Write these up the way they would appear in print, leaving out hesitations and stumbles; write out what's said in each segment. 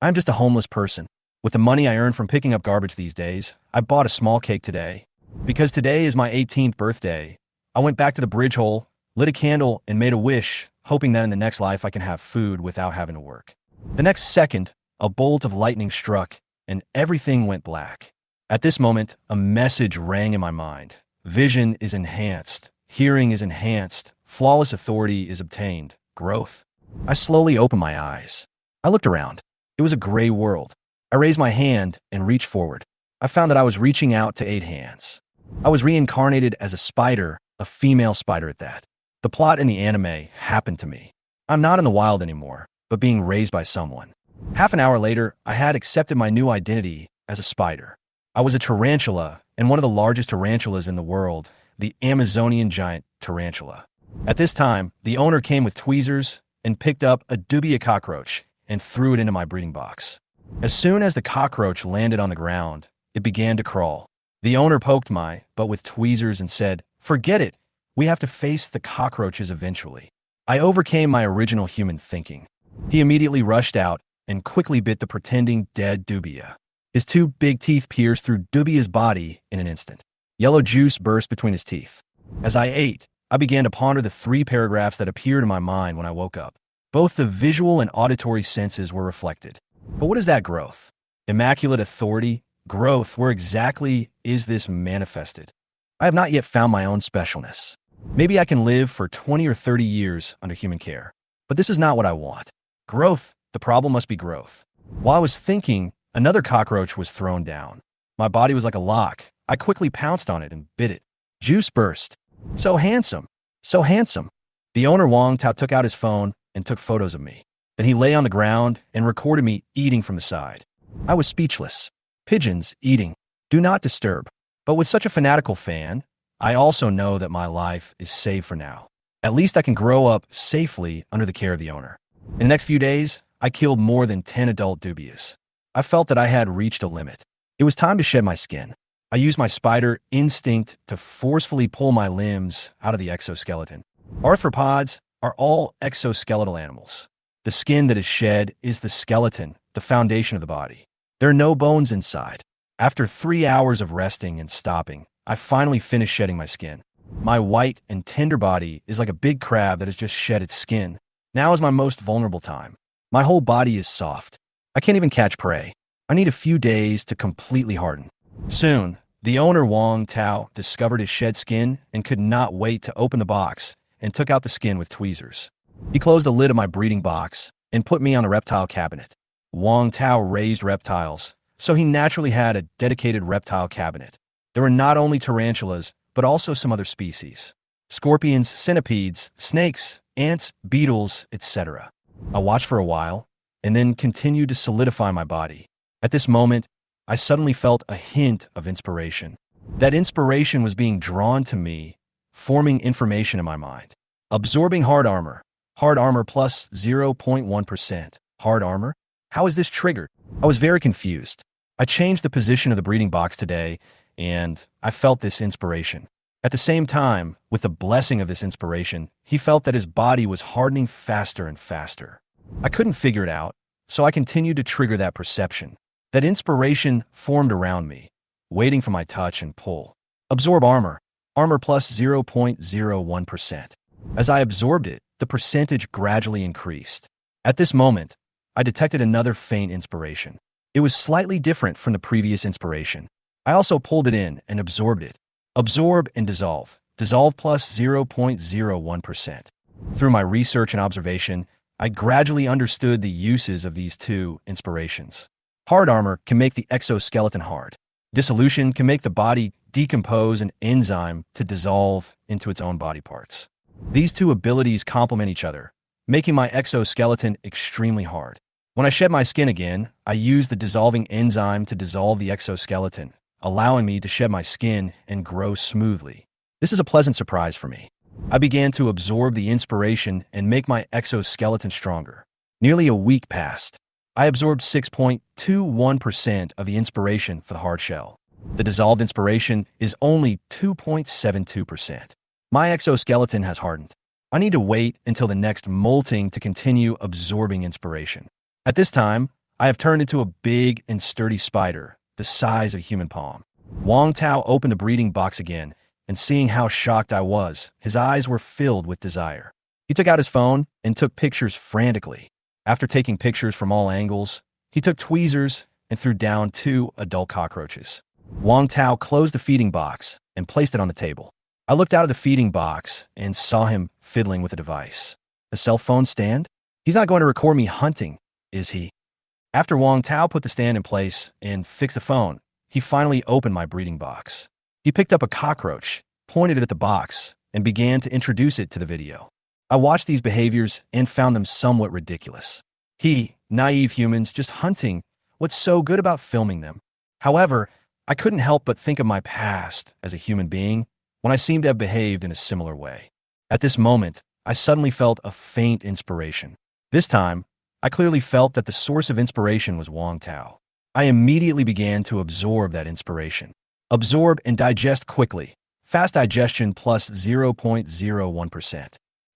I'm just a homeless person. With the money I earn from picking up garbage these days, I bought a small cake today. Because today is my 18th birthday, I went back to the bridge hole, lit a candle, and made a wish, hoping that in the next life I can have food without having to work. The next second, a bolt of lightning struck, and everything went black. At this moment, a message rang in my mind. Vision is enhanced. Hearing is enhanced. Flawless authority is obtained. Growth. I slowly opened my eyes. I looked around. It was a gray world. I raised my hand and reached forward. I found that I was reaching out to 8 hands. I was reincarnated as a spider, a female spider at that. The plot in the anime happened to me. I'm not in the wild anymore, but being raised by someone. Half an hour later, I had accepted my new identity as a spider. I was a tarantula, and one of the largest tarantulas in the world, the Amazonian giant tarantula. At this time, the owner came with tweezers and picked up a dubia cockroach and threw it into my breeding box. As soon as the cockroach landed on the ground, it began to crawl. The owner poked my butt with tweezers and said, "Forget it. We have to face the cockroaches eventually." I overcame my original human thinking. He immediately rushed out and quickly bit the pretending dead dubia. His 2 big teeth pierced through dubia's body in an instant. Yellow juice burst between his teeth. As I ate, I began to ponder the 3 paragraphs that appeared in my mind when I woke up. Both the visual and auditory senses were reflected. But what is that growth? Immaculate authority? Growth, where exactly is this manifested? I have not yet found my own specialness. Maybe I can live for 20 or 30 years under human care. But this is not what I want. Growth, the problem must be growth. While I was thinking, another cockroach was thrown down. My body was like a lock. I quickly pounced on it and bit it. Juice burst. So handsome. So handsome. The owner Wong Tao took out his phone and took photos of me. Then he lay on the ground and recorded me eating from the side. I was speechless. Pigeons eating. Do not disturb. But with such a fanatical fan, I also know that my life is safe for now. At least I can grow up safely under the care of the owner. In the next few days, I killed more than 10 adult dubias. I felt that I had reached a limit. It was time to shed my skin. I used my spider instinct to forcefully pull my limbs out of the exoskeleton. Arthropods are all exoskeletal animals. The skin that is shed is the skeleton, the foundation of the body. There are no bones inside. After 3 hours of resting and stopping, I finally finished shedding my skin. My white and tender body is like a big crab that has just shed its skin. Now is my most vulnerable time. My whole body is soft. I can't even catch prey. I need a few days to completely harden. Soon, the owner Wong Tao discovered his shed skin and could not wait to open the box and took out the skin with tweezers. He closed the lid of my breeding box and put me on the reptile cabinet. Wong Tao raised reptiles, so he naturally had a dedicated reptile cabinet. There were not only tarantulas, but also some other species. Scorpions, centipedes, snakes, ants, beetles, etc. I watched for a while, and then continued to solidify my body. At this moment, I suddenly felt a hint of inspiration. That inspiration was being drawn to me, forming information in my mind. Absorbing hard armor plus 0.1%. Hard armor? How is this triggered? I was very confused. I changed the position of the breeding box today, and I felt this inspiration. At the same time, with the blessing of this inspiration, he felt that his body was hardening faster and faster. I couldn't figure it out, so I continued to trigger that perception. That inspiration formed around me, waiting for my touch and pull. Absorb armor plus 0.01%. As I absorbed it, the percentage gradually increased. At this moment, I detected another faint inspiration. It was slightly different from the previous inspiration. I also pulled it in and absorbed it. Absorb and dissolve. Dissolve plus 0.01%. Through my research and observation, I gradually understood the uses of these 2 inspirations. Hard armor can make the exoskeleton hard. Dissolution can make the body decompose an enzyme to dissolve into its own body parts. These 2 abilities complement each other, making my exoskeleton extremely hard. When I shed my skin again, I used the dissolving enzyme to dissolve the exoskeleton, allowing me to shed my skin and grow smoothly. This is a pleasant surprise for me. I began to absorb the inspiration and make my exoskeleton stronger. Nearly a week passed. I absorbed 6.21% of the inspiration for the hard shell. The dissolved inspiration is only 2.72%. My exoskeleton has hardened. I need to wait until the next molting to continue absorbing inspiration. At this time, I have turned into a big and sturdy spider, the size of a human palm. Wang Tao opened the breeding box again, and seeing how shocked I was, his eyes were filled with desire. He took out his phone and took pictures frantically. After taking pictures from all angles, he took tweezers and threw down 2 adult cockroaches. Wang Tao closed the feeding box and placed it on the table. I looked out of the feeding box and saw him fiddling with a device. A cell phone stand? He's not going to record me hunting, is he? After Wang Tao put the stand in place and fixed the phone, he finally opened my breeding box. He picked up a cockroach, pointed it at the box, and began to introduce it to the video. I watched these behaviors and found them somewhat ridiculous. Naive humans, just hunting. What's so good about filming them? However, I couldn't help but think of my past as a human being when I seemed to have behaved in a similar way. At this moment, I suddenly felt a faint inspiration. This time, I clearly felt that the source of inspiration was Wang Tao. I immediately began to absorb that inspiration. Absorb and digest quickly. Fast digestion plus 0.01%.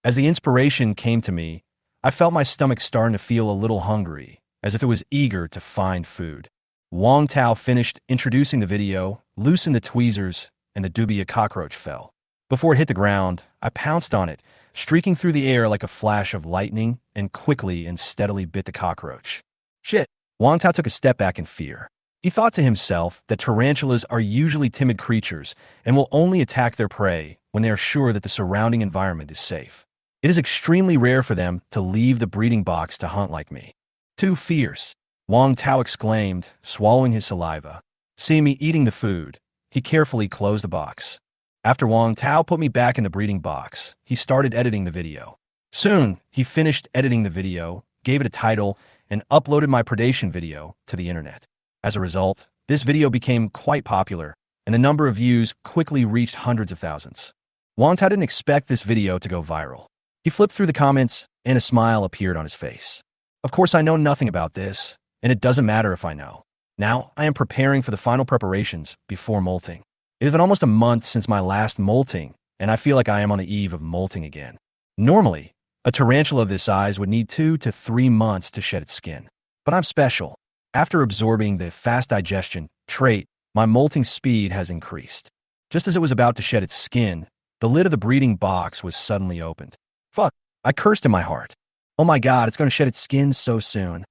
As the inspiration came to me, I felt my stomach starting to feel a little hungry, as if it was eager to find food. Wang Tao finished introducing the video, loosened the tweezers, and the dubia cockroach fell. Before it hit the ground, I pounced on it, streaking through the air like a flash of lightning, and quickly and steadily bit the cockroach. Shit! Wang Tao took a step back in fear. He thought to himself that tarantulas are usually timid creatures and will only attack their prey when they are sure that the surrounding environment is safe. It is extremely rare for them to leave the breeding box to hunt like me. Too fierce, Wang Tao exclaimed, swallowing his saliva. Seeing me eating the food, he carefully closed the box. After Wang Tao put me back in the breeding box, he started editing the video. Soon, he finished editing the video, gave it a title, and uploaded my predation video to the internet. As a result, this video became quite popular, and the number of views quickly reached hundreds of thousands. Wang Tao didn't expect this video to go viral. He flipped through the comments, and a smile appeared on his face. Of course, I know nothing about this, and it doesn't matter if I know. Now, I am preparing for the final preparations before molting. It has been almost a month since my last molting, and I feel like I am on the eve of molting again. Normally, a tarantula of this size would need 2 to 3 months to shed its skin. But I'm special. After absorbing the fast digestion trait, my molting speed has increased. Just as it was about to shed its skin, the lid of the breeding box was suddenly opened. Fuck, I cursed in my heart. Oh my god, it's going to shed its skin so soon.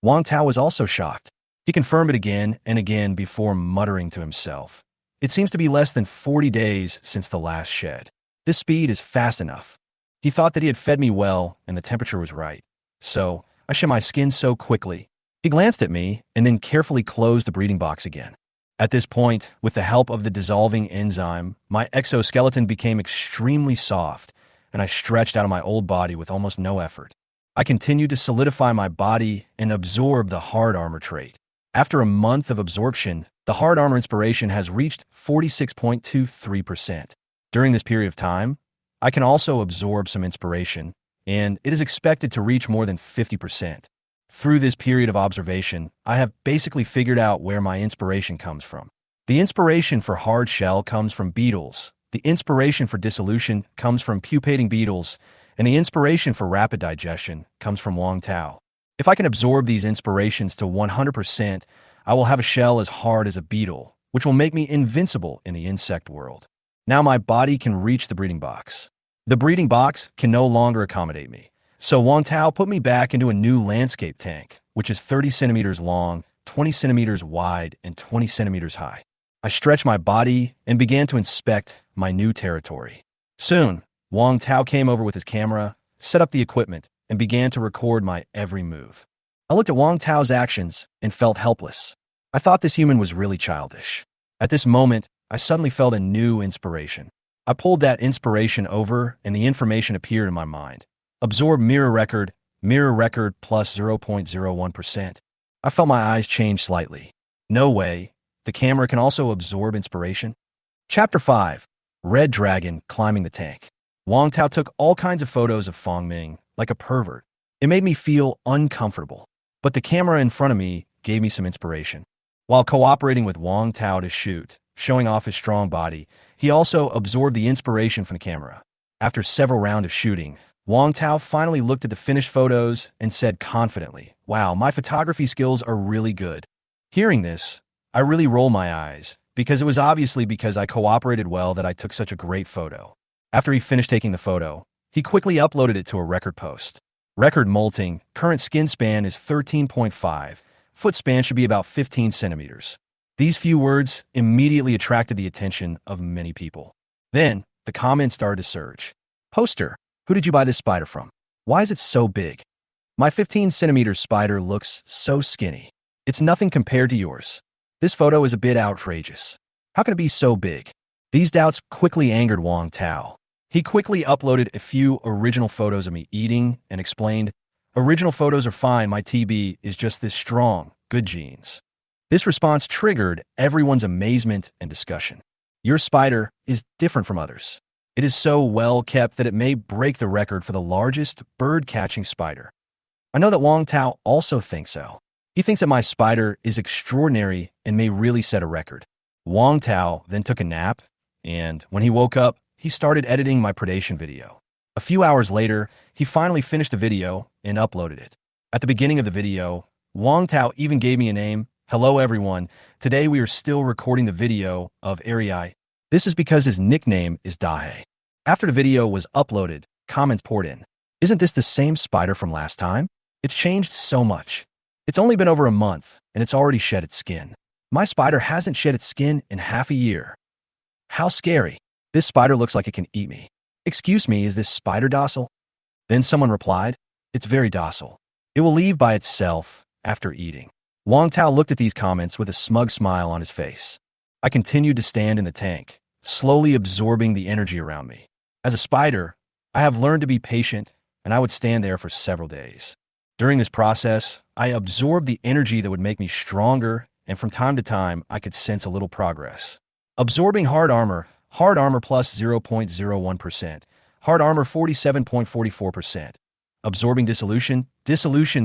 Wang Tao was also shocked. He confirmed it again and again before muttering to himself. It seems to be less than 40 days since the last shed. This speed is fast enough. He thought that he had fed me well and the temperature was right. So, I shed my skin so quickly. He glanced at me and then carefully closed the breeding box again. At this point, with the help of the dissolving enzyme, my exoskeleton became extremely soft, and I stretched out of my old body with almost no effort. I continued to solidify my body and absorb the hard armor trait. After a month of absorption, the hard armor inspiration has reached 46.23%. During this period of time, I can also absorb some inspiration, and it is expected to reach more than 50%. Through this period of observation, I have basically figured out where my inspiration comes from. The inspiration for hard shell comes from beetles, the inspiration for dissolution comes from pupating beetles, and the inspiration for rapid digestion comes from Wang Tao. If I can absorb these inspirations to 100%, I will have a shell as hard as a beetle, which will make me invincible in the insect world. Now my body can reach the breeding box. The breeding box can no longer accommodate me. So Wang Tao put me back into a new landscape tank, which is 30 centimeters long, 20 centimeters wide, and 20 centimeters high. I stretched my body and began to inspect my new territory. Soon, Wang Tao came over with his camera, set up the equipment, and began to record my every move. I looked at Wang Tao's actions and felt helpless. I thought this human was really childish. At this moment, I suddenly felt a new inspiration. I pulled that inspiration over, and the information appeared in my mind. Absorb mirror record plus 0.01%. I felt my eyes change slightly. No way. The camera can also absorb inspiration. Chapter 5. Red Dragon Climbing the Tank. Wang Tao took all kinds of photos of Fong Ming, like a pervert. It made me feel uncomfortable, but the camera in front of me gave me some inspiration. While cooperating with Wang Tao to shoot, showing off his strong body, he also absorbed the inspiration from the camera. After several rounds of shooting, Wang Tao finally looked at the finished photos and said confidently, "Wow, my photography skills are really good." Hearing this, I really rolled my eyes, because it was obviously because I cooperated well that I took such a great photo. After he finished taking the photo, he quickly uploaded it to a record post. Record molting, current skin span is 13.5, foot span should be about 15 centimeters. These few words immediately attracted the attention of many people. Then, the comments started to surge. "Poster, who did you buy this spider from? Why is it so big? My 15 centimeter spider looks so skinny. It's nothing compared to yours. This photo is a bit outrageous. How can it be so big?" These doubts quickly angered Wang Tao. He quickly uploaded a few original photos of me eating and explained, "Original photos are fine, my TB is just this strong, good genes." This response triggered everyone's amazement and discussion. "Your spider is different from others. It is so well kept that it may break the record for the largest bird-catching spider." I know that Wang Tao also thinks so. He thinks that my spider is extraordinary and may really set a record. Wang Tao then took a nap, and when he woke up, he started editing my predation video. A few hours later, he finally finished the video and uploaded it. At the beginning of the video, Wang Tao even gave me a name. "Hello everyone, today we are still recording the video of Ariai." This is because his nickname is Dahe. After the video was uploaded, comments poured in. "Isn't this the same spider from last time? It's changed so much. It's only been over a month, and it's already shed its skin. My spider hasn't shed its skin in half a year. How scary. This spider looks like it can eat me. Excuse me, is this spider docile?" Then someone replied, "It's very docile. It will leave by itself after eating." Wang Tao looked at these comments with a smug smile on his face. I continued to stand in the tank, slowly absorbing the energy around me. As a spider, I have learned to be patient, and I would stand there for several days. During this process, I absorbed the energy that would make me stronger, and from time to time, I could sense a little progress. Absorbing hard armor plus 0.01%, hard armor 47.44%. Absorbing dissolution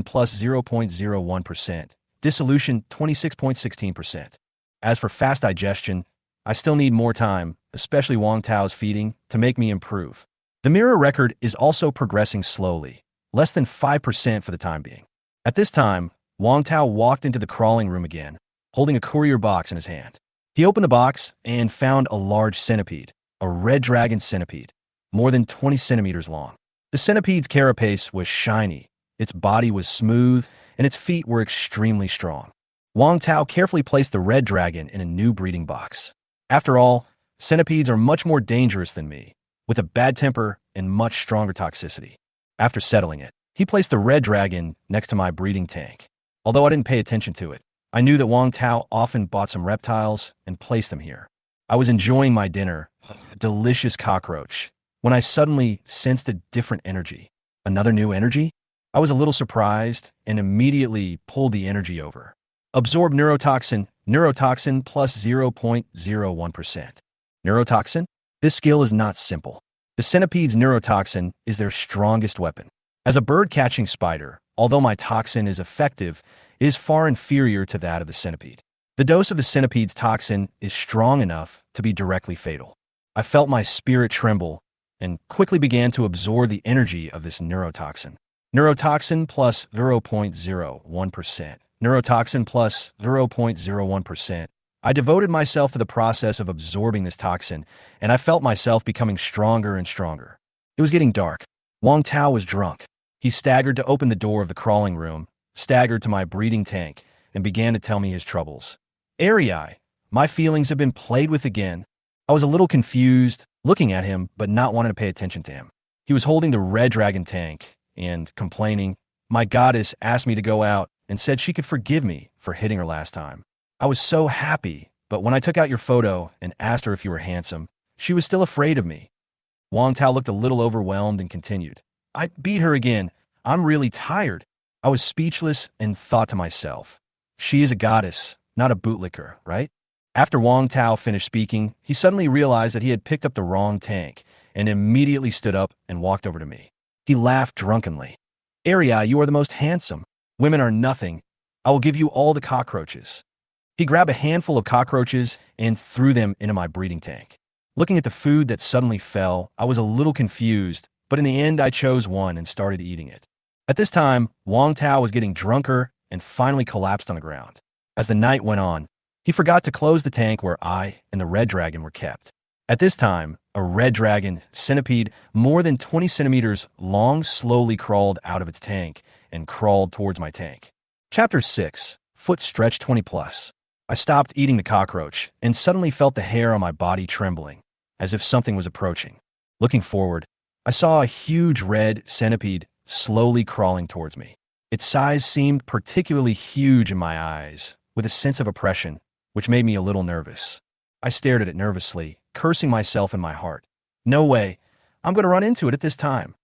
plus 0.01%, dissolution 26.16%. As for fast digestion, I still need more time, especially Wang Tao's feeding, to make me improve. The mirror record is also progressing slowly, less than 5% for the time being. At this time, Wang Tao walked into the crawling room again, holding a courier box in his hand. He opened the box and found a large centipede, a red dragon centipede, more than 20 centimeters long. The centipede's carapace was shiny, its body was smooth, and its feet were extremely strong. Wang Tao carefully placed the red dragon in a new breeding box. After all, centipedes are much more dangerous than me, with a bad temper and much stronger toxicity. After settling it, he placed the red dragon next to my breeding tank. Although I didn't pay attention to it, I knew that Wang Tao often bought some reptiles and placed them here. I was enjoying my dinner, a delicious cockroach, when I suddenly sensed a different energy. Another new energy? I was a little surprised and immediately pulled the energy over. Absorb neurotoxin plus 0.01%. Neurotoxin? This skill is not simple. The centipede's neurotoxin is their strongest weapon. As a bird-catching spider, although my toxin is effective, it is far inferior to that of the centipede. The dose of the centipede's toxin is strong enough to be directly fatal. I felt my spirit tremble and quickly began to absorb the energy of this neurotoxin. Neurotoxin plus 0.01%. Neurotoxin plus 0.01%. I devoted myself to the process of absorbing this toxin, and I felt myself becoming stronger and stronger. It was getting dark. Wang Tao was drunk. He staggered to open the door of the crawling room, staggered to my breeding tank, and began to tell me his troubles. "Ariai, my feelings have been played with again." I was a little confused, looking at him, but not wanting to pay attention to him. He was holding the red dragon tank and complaining. "My goddess asked me to go out and said she could forgive me for hitting her last time. I was so happy, but when I took out your photo and asked her if you were handsome, she was still afraid of me." Wang Tao looked a little overwhelmed and continued. "I beat her again. I'm really tired." I was speechless and thought to myself, she is a goddess, not a bootlicker, right? After Wang Tao finished speaking, he suddenly realized that he had picked up the wrong tank and immediately stood up and walked over to me. He laughed drunkenly. "Ariai, you are the most handsome. Women are nothing. I will give you all the cockroaches." He grabbed a handful of cockroaches and threw them into my breeding tank. Looking at the food that suddenly fell, I was a little confused, but in the end I chose one and started eating it. At this time, Wang Tao was getting drunker and finally collapsed on the ground. As the night went on, he forgot to close the tank where I and the red dragon were kept. At this time, a red dragon, centipede, more than 20 centimeters long, slowly crawled out of its tank and crawled towards my tank. Chapter 6, Foot Stretch 20 Plus. I stopped eating the cockroach and suddenly felt the hair on my body trembling, as if something was approaching. Looking forward, I saw a huge red centipede slowly crawling towards me. Its size seemed particularly huge in my eyes, with a sense of oppression, which made me a little nervous. I stared at it nervously, cursing myself in my heart. No way, I'm going to run into it at this time.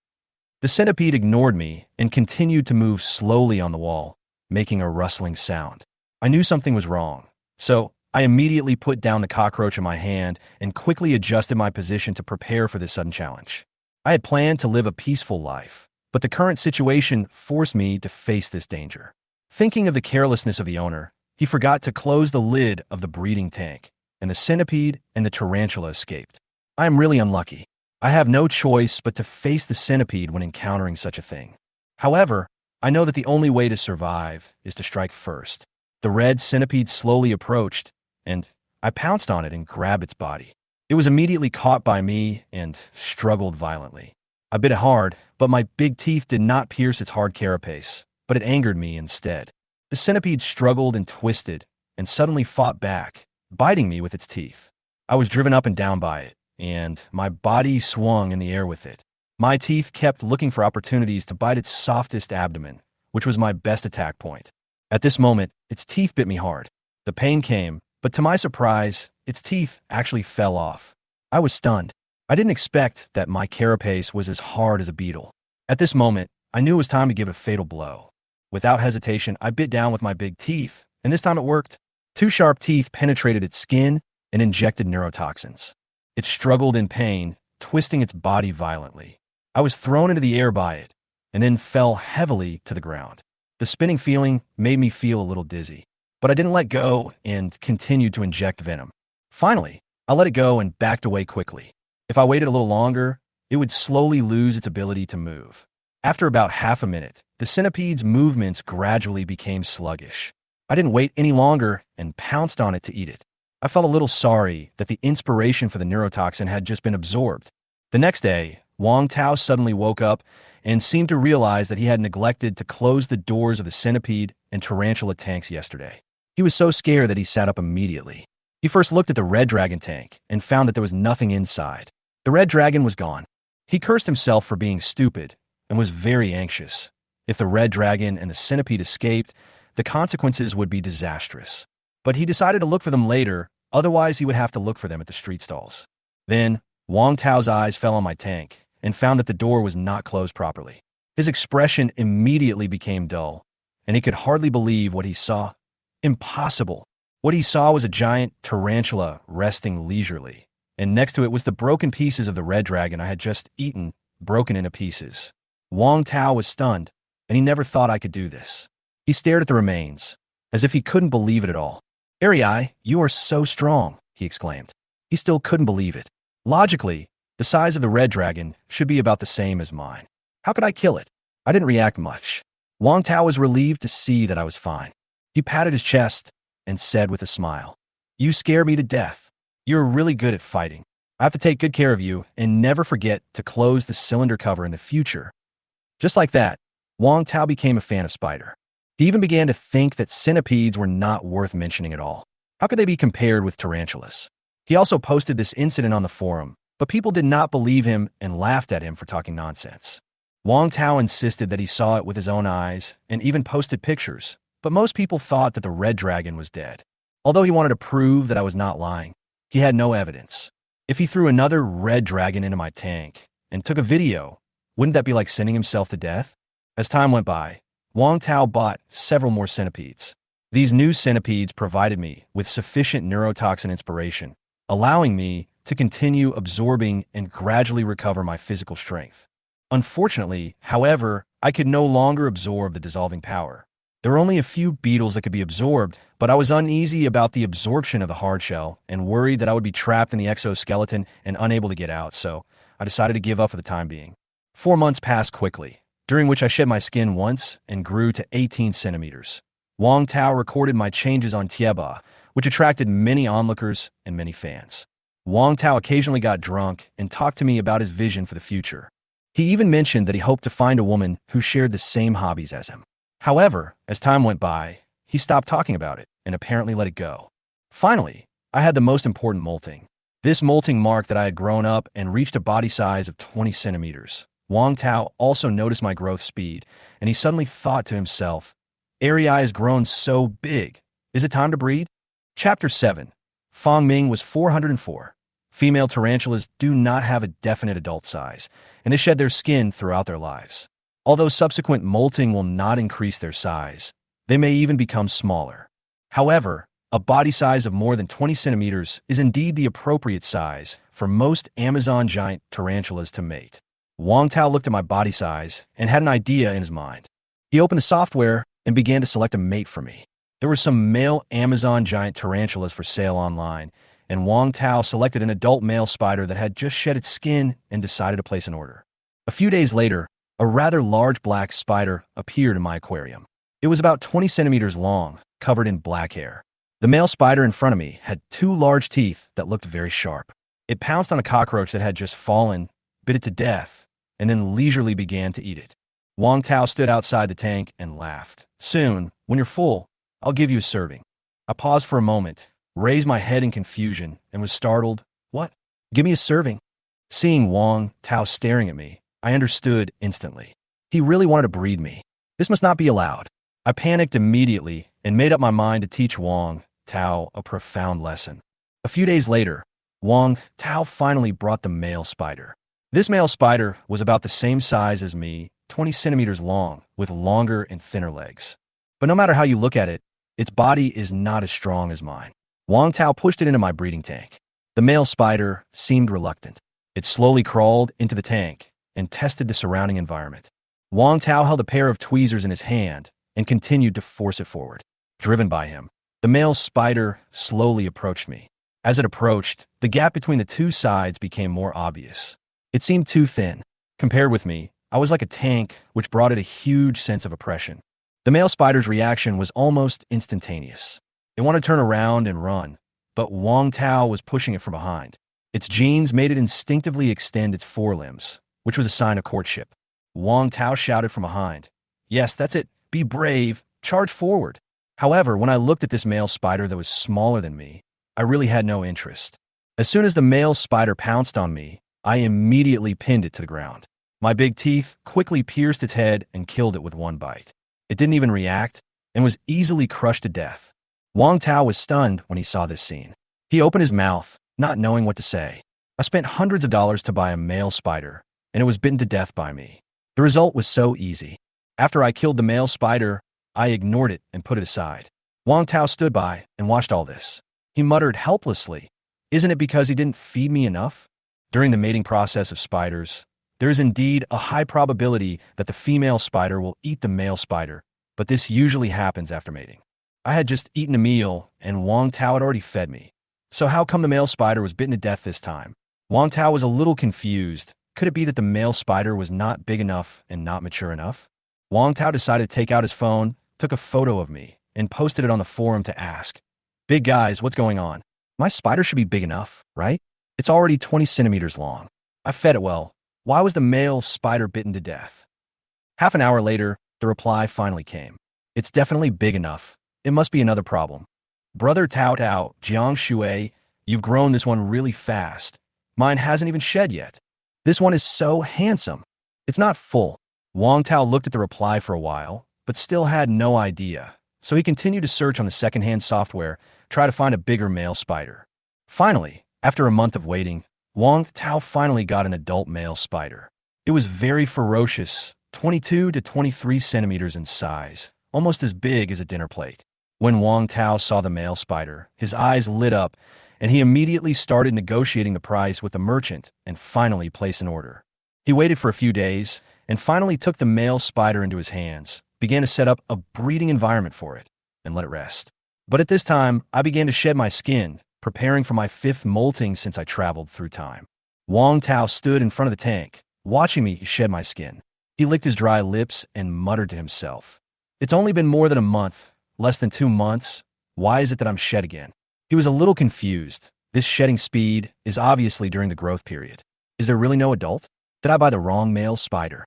The centipede ignored me and continued to move slowly on the wall, making a rustling sound. I knew something was wrong, so I immediately put down the cockroach in my hand and quickly adjusted my position to prepare for this sudden challenge. I had planned to live a peaceful life, but the current situation forced me to face this danger. Thinking of the carelessness of the owner, he forgot to close the lid of the breeding tank, and the centipede and the tarantula escaped. I am really unlucky. I have no choice but to face the centipede when encountering such a thing. However, I know that the only way to survive is to strike first. The red centipede slowly approached, and I pounced on it and grabbed its body. It was immediately caught by me and struggled violently. I bit it hard, but my big teeth did not pierce its hard carapace, but it angered me instead. The centipede struggled and twisted, and suddenly fought back, biting me with its teeth. I was driven up and down by it, and my body swung in the air with it. My teeth kept looking for opportunities to bite its softest abdomen, which was my best attack point. At this moment, its teeth bit me hard. The pain came, but to my surprise, its teeth actually fell off. I was stunned. I didn't expect that my carapace was as hard as a beetle. At this moment, I knew it was time to give a fatal blow. Without hesitation, I bit down with my big teeth, and this time it worked. 2 sharp teeth penetrated its skin and injected neurotoxins. It struggled in pain, twisting its body violently. I was thrown into the air by it, and then fell heavily to the ground. The spinning feeling made me feel a little dizzy, but I didn't let go and continued to inject venom. Finally, I let it go and backed away quickly. If I waited a little longer, it would slowly lose its ability to move. After about half a minute, the centipede's movements gradually became sluggish. I didn't wait any longer and pounced on it to eat it. I felt a little sorry that the inspiration for the neurotoxin had just been absorbed. The next day, Wang Tao suddenly woke up and seemed to realize that he had neglected to close the doors of the centipede and tarantula tanks yesterday. He was so scared that he sat up immediately. He first looked at the red dragon tank and found that there was nothing inside. The red dragon was gone. He cursed himself for being stupid and was very anxious. If the red dragon and the centipede escaped, the consequences would be disastrous. But he decided to look for them later, otherwise he would have to look for them at the street stalls. Then, Wang Tao's eyes fell on my tank and found that the door was not closed properly. His expression immediately became dull, and he could hardly believe what he saw. Impossible. What he saw was a giant tarantula resting leisurely, and next to it was the broken pieces of the red dragon I had just eaten, broken into pieces. Wang Tao was stunned, and he never thought I could do this. He stared at the remains, as if he couldn't believe it at all. "Ariai, you are so strong," he exclaimed. He still couldn't believe it. Logically, the size of the red dragon should be about the same as mine. How could I kill it? I didn't react much. Wang Tao was relieved to see that I was fine. He patted his chest and said with a smile, "You scare me to death. You're really good at fighting. I have to take good care of you and never forget to close the cylinder cover in the future." Just like that, Wang Tao became a fan of Spider. He even began to think that centipedes were not worth mentioning at all. How could they be compared with tarantulas? He also posted this incident on the forum, but people did not believe him and laughed at him for talking nonsense. Wang Tao insisted that he saw it with his own eyes and even posted pictures, but most people thought that the red dragon was dead. Although he wanted to prove that I was not lying, he had no evidence. If he threw another red dragon into my tank and took a video, wouldn't that be like sending himself to death? As time went by, Wang Tao bought several more centipedes. These new centipedes provided me with sufficient neurotoxin inspiration, allowing me to continue absorbing and gradually recover my physical strength. Unfortunately, however, I could no longer absorb the dissolving power. There were only a few beetles that could be absorbed, but I was uneasy about the absorption of the hard shell and worried that I would be trapped in the exoskeleton and unable to get out, so I decided to give up for the time being. 4 months passed quickly, during which I shed my skin once and grew to 18 centimeters. Wang Tao recorded my changes on Tieba, which attracted many onlookers and many fans. Wang Tao occasionally got drunk and talked to me about his vision for the future. He even mentioned that he hoped to find a woman who shared the same hobbies as him. However, as time went by, he stopped talking about it and apparently let it go. Finally, I had the most important molting. This molting marked that I had grown up and reached a body size of 20 centimeters. Wang Tao also noticed my growth speed, and he suddenly thought to himself, Ari has grown so big. Is it time to breed? Chapter 7. Fang Ming was 404. Female tarantulas do not have a definite adult size, and they shed their skin throughout their lives. Although subsequent molting will not increase their size, they may even become smaller. However, a body size of more than 20 centimeters is indeed the appropriate size for most Amazon giant tarantulas to mate. Wang Tao looked at my body size and had an idea in his mind. He opened the software and began to select a mate for me. There were some male Amazon giant tarantulas for sale online, and Wang Tao selected an adult male spider that had just shed its skin and decided to place an order. A few days later, a rather large black spider appeared in my aquarium. It was about 20 centimeters long, covered in black hair. The male spider in front of me had 2 large teeth that looked very sharp. It pounced on a cockroach that had just fallen, bit it to death, and then leisurely began to eat it. Wang Tao stood outside the tank and laughed. Soon, when you're full, I'll give you a serving. I paused for a moment, raised my head in confusion, and was startled. What? Give me a serving? Seeing Wang Tao staring at me, I understood instantly. He really wanted to breed me. This must not be allowed. I panicked immediately and made up my mind to teach Wang Tao a profound lesson. A few days later, Wang Tao finally brought the male spider. This male spider was about the same size as me, 20 centimeters long, with longer and thinner legs. But no matter how you look at it, its body is not as strong as mine. Wang Tao pushed it into my breeding tank. The male spider seemed reluctant. It slowly crawled into the tank and tested the surrounding environment. Wang Tao held a pair of tweezers in his hand and continued to force it forward. Driven by him, the male spider slowly approached me. As it approached, the gap between the two sides became more obvious. It seemed too thin. Compared with me, I was like a tank, which brought it a huge sense of oppression. The male spider's reaction was almost instantaneous. It wanted to turn around and run, but Wang Tao was pushing it from behind. Its genes made it instinctively extend its forelimbs, which was a sign of courtship. Wang Tao shouted from behind, "Yes, that's it. Be brave. Charge forward." However, when I looked at this male spider that was smaller than me, I really had no interest. As soon as the male spider pounced on me, I immediately pinned it to the ground. My big teeth quickly pierced its head and killed it with one bite. It didn't even react and was easily crushed to death. Wang Tao was stunned when he saw this scene. He opened his mouth, not knowing what to say. I spent hundreds of dollars to buy a male spider, and it was bitten to death by me. The result was so easy. After I killed the male spider, I ignored it and put it aside. Wang Tao stood by and watched all this. He muttered helplessly, "Isn't it because he didn't feed me enough?" During the mating process of spiders, there is indeed a high probability that the female spider will eat the male spider, but this usually happens after mating. I had just eaten a meal, and Wang Tao had already fed me. So how come the male spider was bitten to death this time? Wang Tao was a little confused. Could it be that the male spider was not big enough and not mature enough? Wang Tao decided to take out his phone, took a photo of me, and posted it on the forum to ask, "Big guys, what's going on? My spider should be big enough, right? It's already 20 centimeters long. I fed it well. Why was the male spider bitten to death?" Half an hour later, the reply finally came. "It's definitely big enough. It must be another problem. Brother Tao Tao, Jiang Shui, you've grown this one really fast. Mine hasn't even shed yet. This one is so handsome. It's not full." Wang Tao looked at the reply for a while, but still had no idea. So he continued to search on the secondhand software, try to find a bigger male spider. Finally, after a month of waiting, Wang Tao finally got an adult male spider. It was very ferocious, 22 to 23 centimeters in size, almost as big as a dinner plate. When Wang Tao saw the male spider, his eyes lit up, and he immediately started negotiating the price with the merchant and finally placed an order. He waited for a few days and finally took the male spider into his hands, began to set up a breeding environment for it, and let it rest. But at this time, I began to shed my skin, preparing for my 5th molting since I traveled through time. Wang Tao stood in front of the tank, watching me shed my skin. He licked his dry lips and muttered to himself. It's only been more than a month, less than 2 months. Why is it that I'm shed again? He was a little confused. This shedding speed is obviously during the growth period. Is there really no adult? Did I buy the wrong male spider?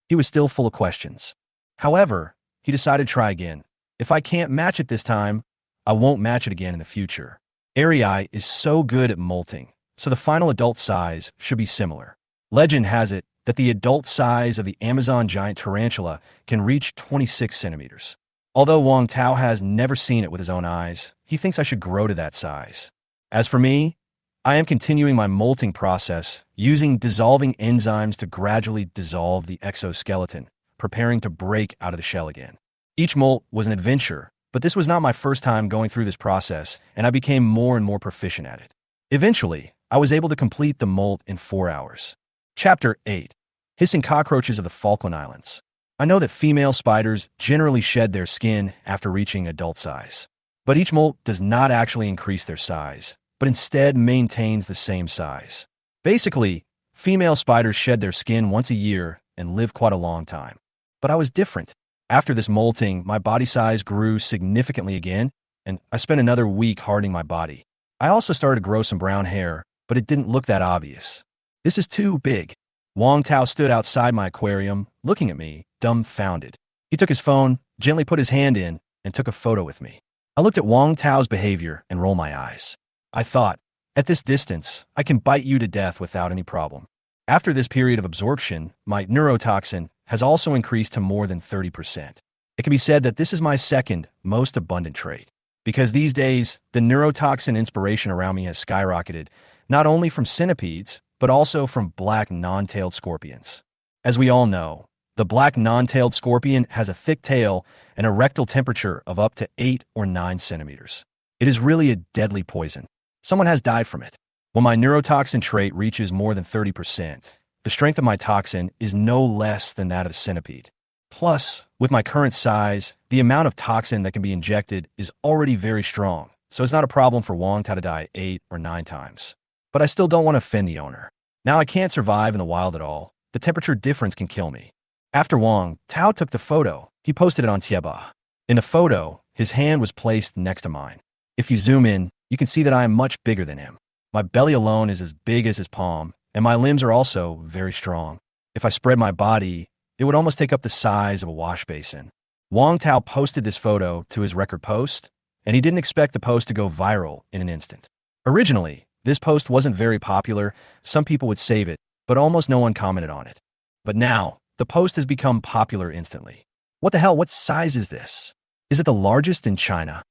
He was still full of questions. However, he decided to try again. If I can't match it this time, I won't match it again in the future. Arii is so good at molting, so the final adult size should be similar. Legend has it that the adult size of the Amazon giant tarantula can reach 26 centimeters. Although Wang Tao has never seen it with his own eyes, he thinks I should grow to that size. As for me, I am continuing my molting process using dissolving enzymes to gradually dissolve the exoskeleton, preparing to break out of the shell again. Each molt was an adventure, but this was not my first time going through this process, and I became more and more proficient at it. Eventually, I was able to complete the molt in 4 hours. Chapter 8. Hissing Cockroaches of the Falkland Islands. I know that female spiders generally shed their skin after reaching adult size. But each molt does not actually increase their size, but instead maintains the same size. Basically, female spiders shed their skin once a year and live quite a long time. But I was different. After this molting, my body size grew significantly again, and I spent another week hardening my body. I also started to grow some brown hair, but it didn't look that obvious. This is too big. Wang Tao stood outside my aquarium, looking at me, dumbfounded. He took his phone, gently put his hand in, and took a photo with me. I looked at Wang Tao's behavior and rolled my eyes. I thought, at this distance, I can bite you to death without any problem. After this period of absorption, my neurotoxin has also increased to more than 30%. It can be said that this is my second most abundant trait, because these days, the neurotoxin inspiration around me has skyrocketed, not only from centipedes, but also from black non-tailed scorpions. As we all know, the black non-tailed scorpion has a thick tail and a rectal temperature of up to 8 or 9 centimeters. It is really a deadly poison. Someone has died from it. When my neurotoxin trait reaches more than 30%, the strength of my toxin is no less than that of a centipede. Plus, with my current size, the amount of toxin that can be injected is already very strong, so it's not a problem for Wang Tao to die 8 or 9 times. But I still don't want to offend the owner. Now I can't survive in the wild at all. The temperature difference can kill me. After Wang Tao took the photo, he posted it on Tieba. In the photo, his hand was placed next to mine. If you zoom in, you can see that I am much bigger than him. My belly alone is as big as his palm, and my limbs are also very strong. If I spread my body, it would almost take up the size of a wash basin. Wang Tao posted this photo to his record post, and he didn't expect the post to go viral in an instant. Originally, this post wasn't very popular. Some people would save it, but almost no one commented on it. But now, the post has become popular instantly. What the hell? What size is this? Is it the largest in China?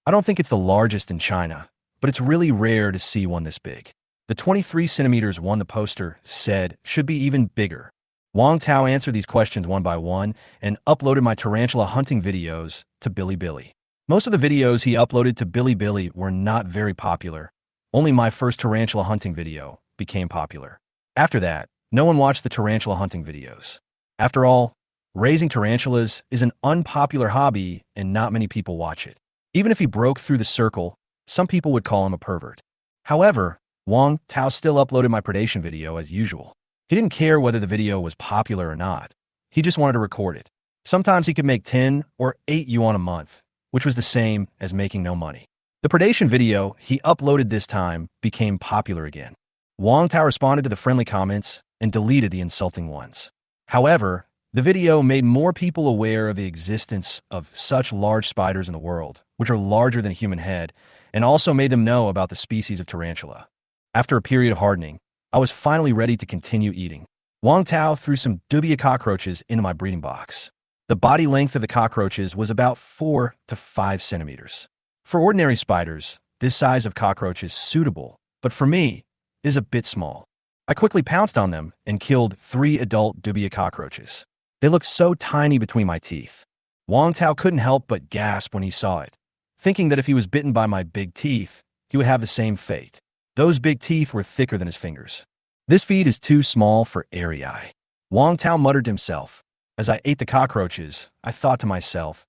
I don't think it's the largest in China, but it's really rare to see one this big. The 23 centimeters one the poster said should be even bigger. Wang Tao answered these questions one by one and uploaded my tarantula hunting videos to Bilibili. Most of the videos he uploaded to Bilibili were not very popular. Only my first tarantula hunting video became popular. After that, no one watched the tarantula hunting videos. After all, raising tarantulas is an unpopular hobby and not many people watch it. Even if he broke through the circle, some people would call him a pervert. However, Wang Tao still uploaded my predation video as usual. He didn't care whether the video was popular or not. He just wanted to record it. Sometimes he could make 10 or 8 yuan a month, which was the same as making no money. The predation video he uploaded this time became popular again. Wang Tao responded to the friendly comments and deleted the insulting ones. However, the video made more people aware of the existence of such large spiders in the world, which are larger than a human head, and also made them know about the species of tarantula. After a period of hardening, I was finally ready to continue eating. Wang Tao threw some dubia cockroaches into my breeding box. The body length of the cockroaches was about 4 to 5 centimeters. For ordinary spiders, this size of cockroach is suitable, but for me, it is a bit small. I quickly pounced on them and killed 3 adult dubia cockroaches. They looked so tiny between my teeth. Wang Tao couldn't help but gasp when he saw it, thinking that if he was bitten by my big teeth, he would have the same fate. Those big teeth were thicker than his fingers. This feed is too small for Arii. Wang Tao muttered to himself. As I ate the cockroaches, I thought to myself,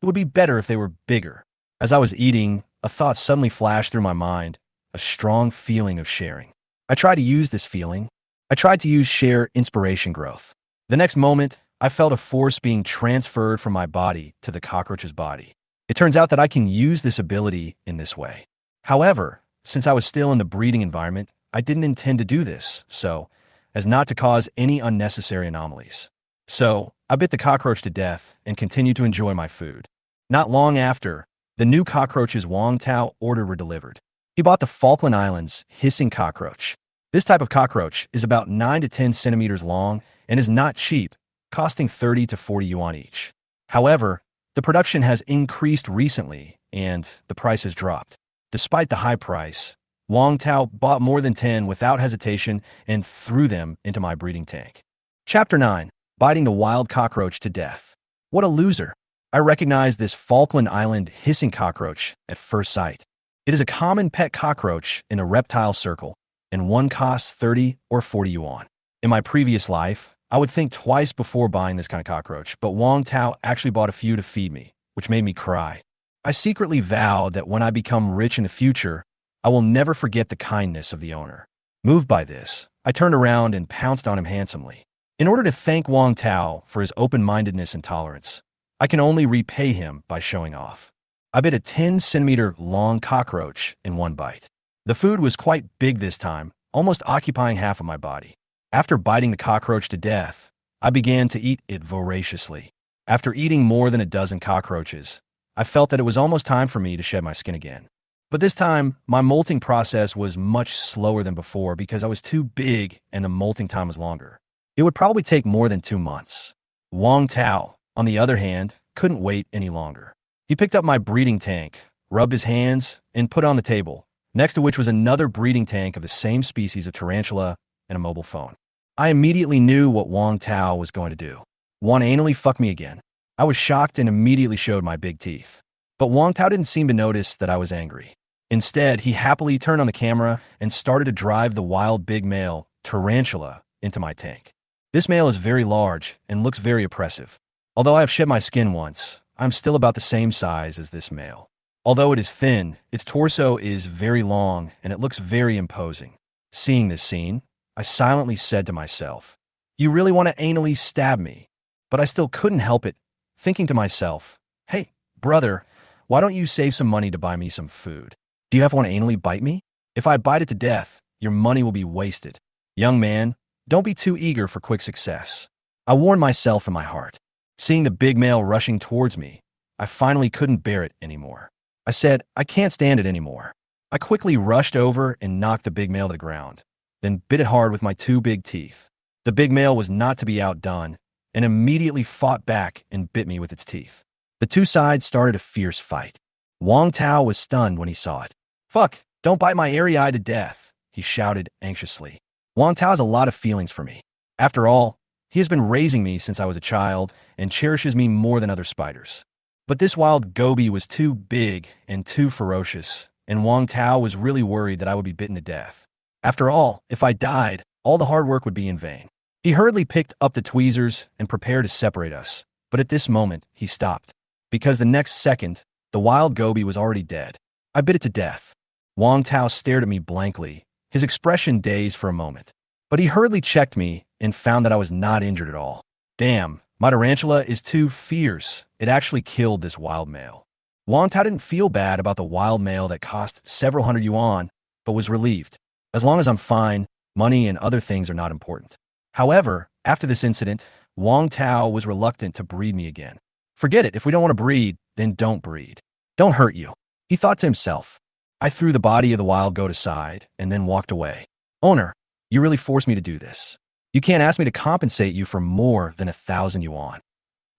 it would be better if they were bigger. As I was eating, a thought suddenly flashed through my mind, a strong feeling of sharing. I tried to use this feeling. I tried to use share inspiration growth. The next moment, I felt a force being transferred from my body to the cockroach's body. It turns out that I can use this ability in this way. However, since I was still in the breeding environment, I didn't intend to do this, so as not to cause any unnecessary anomalies. So, I bit the cockroach to death and continued to enjoy my food. Not long after, the new cockroaches Wang Tao ordered were delivered. He bought the Falkland Islands hissing cockroach. This type of cockroach is about 9 to 10 centimeters long and is not cheap, costing 30 to 40 yuan each. However, the production has increased recently and the price has dropped. Despite the high price, Wang Tao bought more than 10 without hesitation and threw them into my breeding tank. Chapter 9. Biting the Wild Cockroach to Death. What a loser. I recognize this Falkland Island hissing cockroach at first sight. It is a common pet cockroach in a reptile circle, and one costs 30 or 40 yuan. In my previous life, I would think twice before buying this kind of cockroach, but Wang Tao actually bought a few to feed me, which made me cry. I secretly vowed that when I become rich in the future, I will never forget the kindness of the owner. Moved by this, I turned around and pounced on him handsomely. In order to thank Wang Tao for his open-mindedness and tolerance, I can only repay him by showing off. I bit a 10-centimeter long cockroach in one bite. The food was quite big this time, almost occupying half of my body. After biting the cockroach to death, I began to eat it voraciously. After eating more than a dozen cockroaches, I felt that it was almost time for me to shed my skin again. But this time, my molting process was much slower than before because I was too big and the molting time was longer. It would probably take more than 2 months. Wang Tao, on the other hand, couldn't wait any longer. He picked up my breeding tank, rubbed his hands, and put it on the table, next to which was another breeding tank of the same species of tarantula and a mobile phone. I immediately knew what Wang Tao was going to do. Want to anally fuck me again? I was shocked and immediately showed my big teeth. But Wang Tao didn't seem to notice that I was angry. Instead, he happily turned on the camera and started to drive the wild big male, tarantula, into my tank. This male is very large and looks very oppressive. Although I have shed my skin once, I'm still about the same size as this male. Although it is thin, its torso is very long and it looks very imposing. Seeing this scene, I silently said to myself, "You really want to anally stab me?" But I still couldn't help it, thinking to myself, "Hey, brother, why don't you save some money to buy me some food? Do you ever want to anally bite me? If I bite it to death, your money will be wasted. Young man, don't be too eager for quick success." I warned myself in my heart. Seeing the big male rushing towards me, I finally couldn't bear it anymore. I said, "I can't stand it anymore." I quickly rushed over and knocked the big male to the ground, then bit it hard with my 2 big teeth. The big male was not to be outdone and immediately fought back and bit me with its teeth. The two sides started a fierce fight. Wang Tao was stunned when he saw it. "Fuck, don't bite my area to death," he shouted anxiously. Wang Tao has a lot of feelings for me. After all, he has been raising me since I was a child and cherishes me more than other spiders. But this wild goby was too big and too ferocious, and Wang Tao was really worried that I would be bitten to death. After all, if I died, all the hard work would be in vain. He hurriedly picked up the tweezers and prepared to separate us, but at this moment, he stopped. Because the next second, the wild goby was already dead. I bit it to death. Wang Tao stared at me blankly, his expression dazed for a moment. But he hurriedly checked me and found that I was not injured at all. Damn, my tarantula is too fierce. It actually killed this wild male. Wang Tao didn't feel bad about the wild male that cost several hundred yuan, but was relieved. As long as I'm fine, money and other things are not important. However, after this incident, Wang Tao was reluctant to breed me again. "Forget it, if we don't want to breed, then don't breed. Don't hurt you," he thought to himself. I threw the body of the wild goat aside and then walked away. "Owner, you really forced me to do this. You can't ask me to compensate you for more than 1,000 yuan.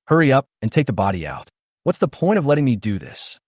Hurry up and take the body out. What's the point of letting me do this?"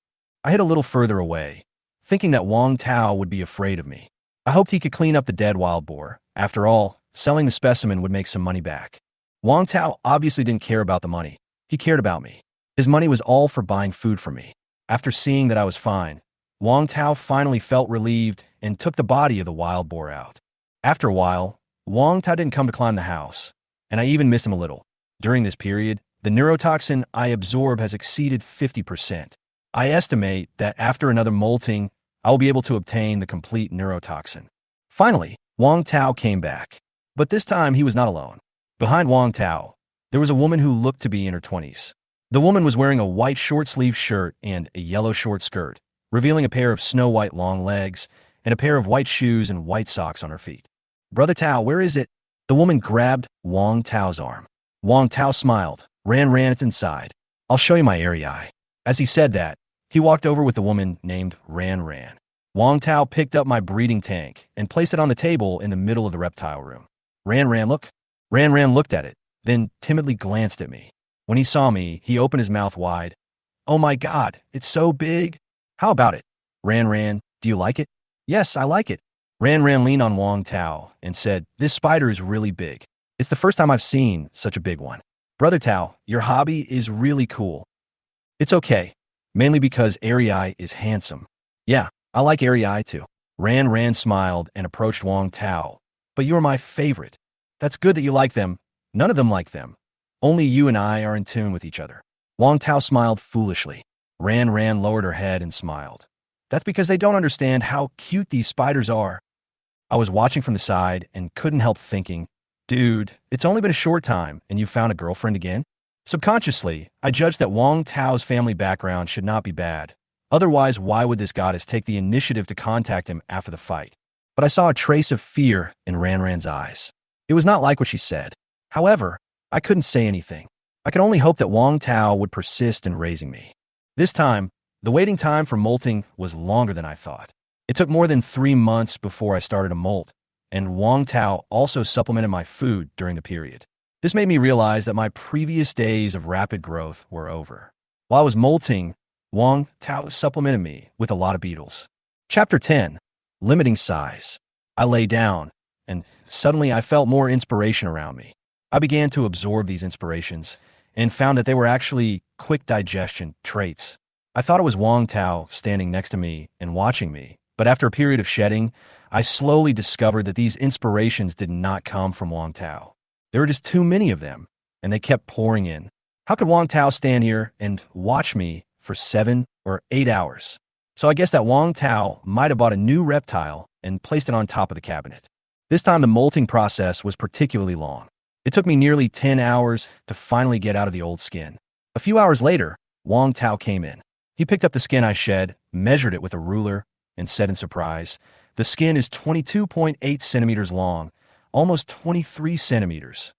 I hid a little further away, thinking that Wang Tao would be afraid of me. I hoped he could clean up the dead wild boar. After all, selling the specimen would make some money back. Wang Tao obviously didn't care about the money. He cared about me. His money was all for buying food for me. After seeing that I was fine, Wang Tao finally felt relieved and took the body of the wild boar out. After a while, Wang Tao didn't come to climb the house, and I even missed him a little. During this period, the neurotoxin I absorb has exceeded 50%. I estimate that after another molting, I will be able to obtain the complete neurotoxin. Finally, Wang Tao came back. But this time he was not alone. Behind Wang Tao, there was a woman who looked to be in her 20s. The woman was wearing a white short-sleeved shirt and a yellow short skirt, revealing a pair of snow-white long legs and a pair of white shoes and white socks on her feet. "Brother Tao, where is it?" The woman grabbed Wang Tao's arm. Wang Tao smiled. Ran it inside. "I'll show you my area." As he said that, he walked over with the woman named Ran. Wang Tao picked up my breeding tank and placed it on the table in the middle of the reptile room. Look." Ran looked at it, then timidly glanced at me. When he saw me, he opened his mouth wide. "Oh my God, it's so big." "How about it?" Ran, "Do you like it?" "Yes, I like it." Ran leaned on Wang Tao and said, "This spider is really big. It's the first time I've seen such a big one." "Brother Tao, your hobby is really cool." "It's okay, mainly because Arii is handsome." "Yeah, I like Arii too." Ran smiled and approached Wang Tao. "But you're my favorite." "That's good that you like them. None of them like them. Only you and I are in tune with each other." Wang Tao smiled foolishly. Ran lowered her head and smiled. "That's because they don't understand how cute these spiders are." I was watching from the side and couldn't help thinking, dude, it's only been a short time and you found a girlfriend again? Subconsciously, I judged that Wang Tao's family background should not be bad. Otherwise, why would this goddess take the initiative to contact him after the fight? But I saw a trace of fear in Ran's eyes. It was not like what she said. However, I couldn't say anything. I could only hope that Wang Tao would persist in raising me. This time, the waiting time for molting was longer than I thought. It took more than 3 months before I started to molt, and Wang Tao also supplemented my food during the period. This made me realize that my previous days of rapid growth were over. While I was molting, Wang Tao supplemented me with a lot of beetles. Chapter 10. Limiting Size. I lay down, and suddenly I felt more inspiration around me. I began to absorb these inspirations, and found that they were actually quick digestion traits. I thought it was Wang Tao standing next to me and watching me, but after a period of shedding, I slowly discovered that these inspirations did not come from Wang Tao. There were just too many of them, and they kept pouring in. How could Wang Tao stand here and watch me for 7 or 8 hours? So I guess that Wang Tao might have bought a new reptile and placed it on top of the cabinet. This time the molting process was particularly long. It took me nearly 10 hours to finally get out of the old skin. A few hours later, Wang Tao came in. He picked up the skin I shed, measured it with a ruler, and said in surprise, "The skin is 22.8 centimeters long, almost 23 centimeters.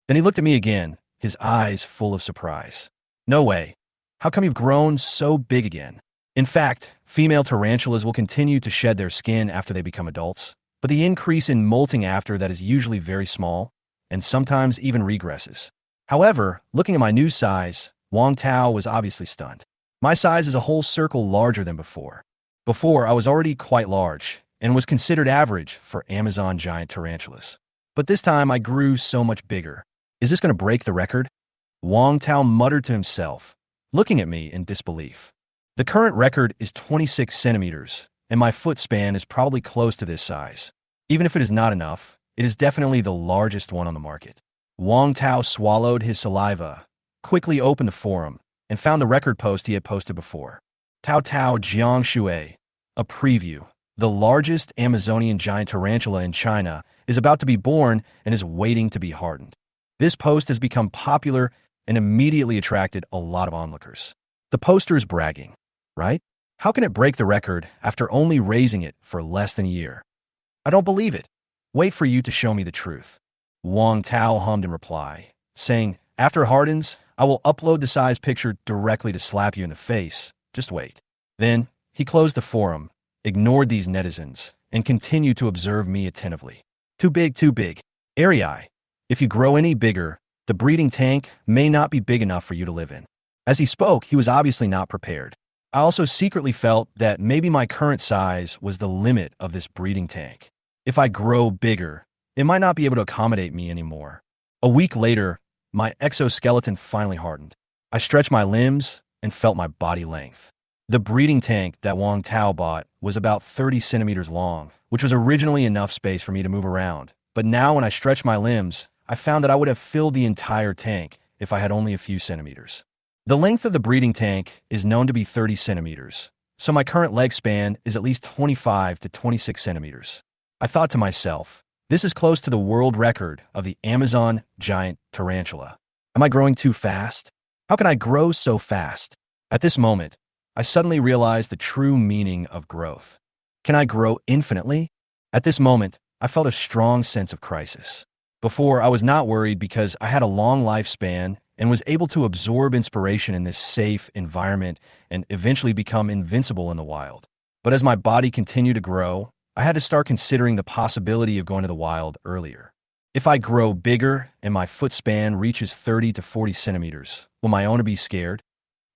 Then he looked at me again, his eyes full of surprise. "No way. How come you've grown so big again?" In fact, female tarantulas will continue to shed their skin after they become adults, but the increase in molting after that is usually very small, and sometimes even regresses. However, looking at my new size, Wang Tao was obviously stunned. My size is a whole circle larger than before. Before, I was already quite large, and was considered average for Amazon giant tarantulas. But this time I grew so much bigger. Is this going to break the record? Wang Tao muttered to himself, looking at me in disbelief. The current record is 26 centimeters, and my foot span is probably close to this size. Even if it is not enough, it is definitely the largest one on the market. Wang Tao swallowed his saliva, quickly opened the forum, and found the record post he had posted before. Tao Jiang Shui, a preview. The largest Amazonian giant tarantula in China is about to be born and is waiting to be hardened. This post has become popular and immediately attracted a lot of onlookers. The poster is bragging, right? How can it break the record after only raising it for less than a year? I don't believe it. Wait for you to show me the truth. Wang Tao hummed in reply, saying, "After it hardens, I will upload the size picture directly to slap you in the face. Just wait." Then, he closed the forum, ignored these netizens, and continued to observe me attentively. Too big. Arii, if you grow any bigger, the breeding tank may not be big enough for you to live in. As he spoke, he was obviously not prepared. I also secretly felt that maybe my current size was the limit of this breeding tank. If I grow bigger, it might not be able to accommodate me anymore. A week later, my exoskeleton finally hardened. I stretched my limbs and felt my body length. The breeding tank that Wang Tao bought was about 30 centimeters long, which was originally enough space for me to move around. But now when I stretched my limbs, I found that I would have filled the entire tank if I had only a few centimeters. The length of the breeding tank is known to be 30 centimeters, so my current leg span is at least 25 to 26 centimeters. I thought to myself, This is close to the world record of the Amazon giant tarantula. Am I growing too fast? How can I grow so fast? At this moment, I suddenly realized the true meaning of growth. Can I grow infinitely? At this moment, I felt a strong sense of crisis. Before, I was not worried because I had a long lifespan and was able to absorb inspiration in this safe environment and eventually become invincible in the wild. But as my body continued to grow, I had to start considering the possibility of going to the wild earlier. If I grow bigger and my foot span reaches 30 to 40 centimeters, will my owner be scared?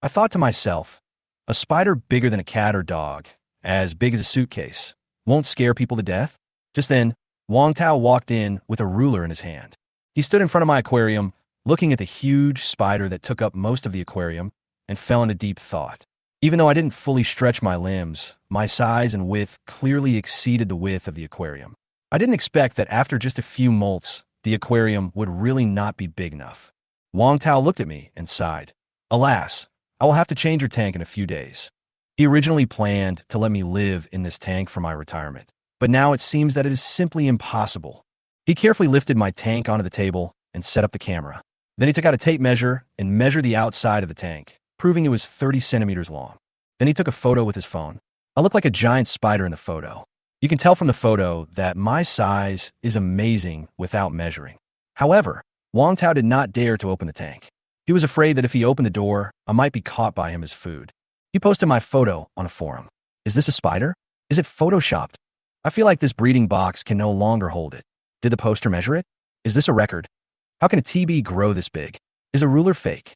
I thought to myself, a spider bigger than a cat or dog, as big as a suitcase, won't scare people to death? Just then, Wang Tao walked in with a ruler in his hand. He stood in front of my aquarium, looking at the huge spider that took up most of the aquarium, and fell into deep thought. Even though I didn't fully stretch my limbs, my size and width clearly exceeded the width of the aquarium. I didn't expect that after just a few molts, the aquarium would really not be big enough. Wang Tao looked at me and sighed. Alas, I will have to change your tank in a few days. He originally planned to let me live in this tank for my retirement, but now it seems that it is simply impossible. He carefully lifted my tank onto the table and set up the camera. Then he took out a tape measure and measured the outside of the tank, proving it was 30 centimeters long. Then he took a photo with his phone. I look like a giant spider in the photo. You can tell from the photo that my size is amazing without measuring. However, Wang Tao did not dare to open the tank. He was afraid that if he opened the door, I might be caught by him as food. He posted my photo on a forum. Is this a spider? Is it photoshopped? I feel like this breeding box can no longer hold it. Did the poster measure it? Is this a record? How can a TB grow this big? Is a ruler fake?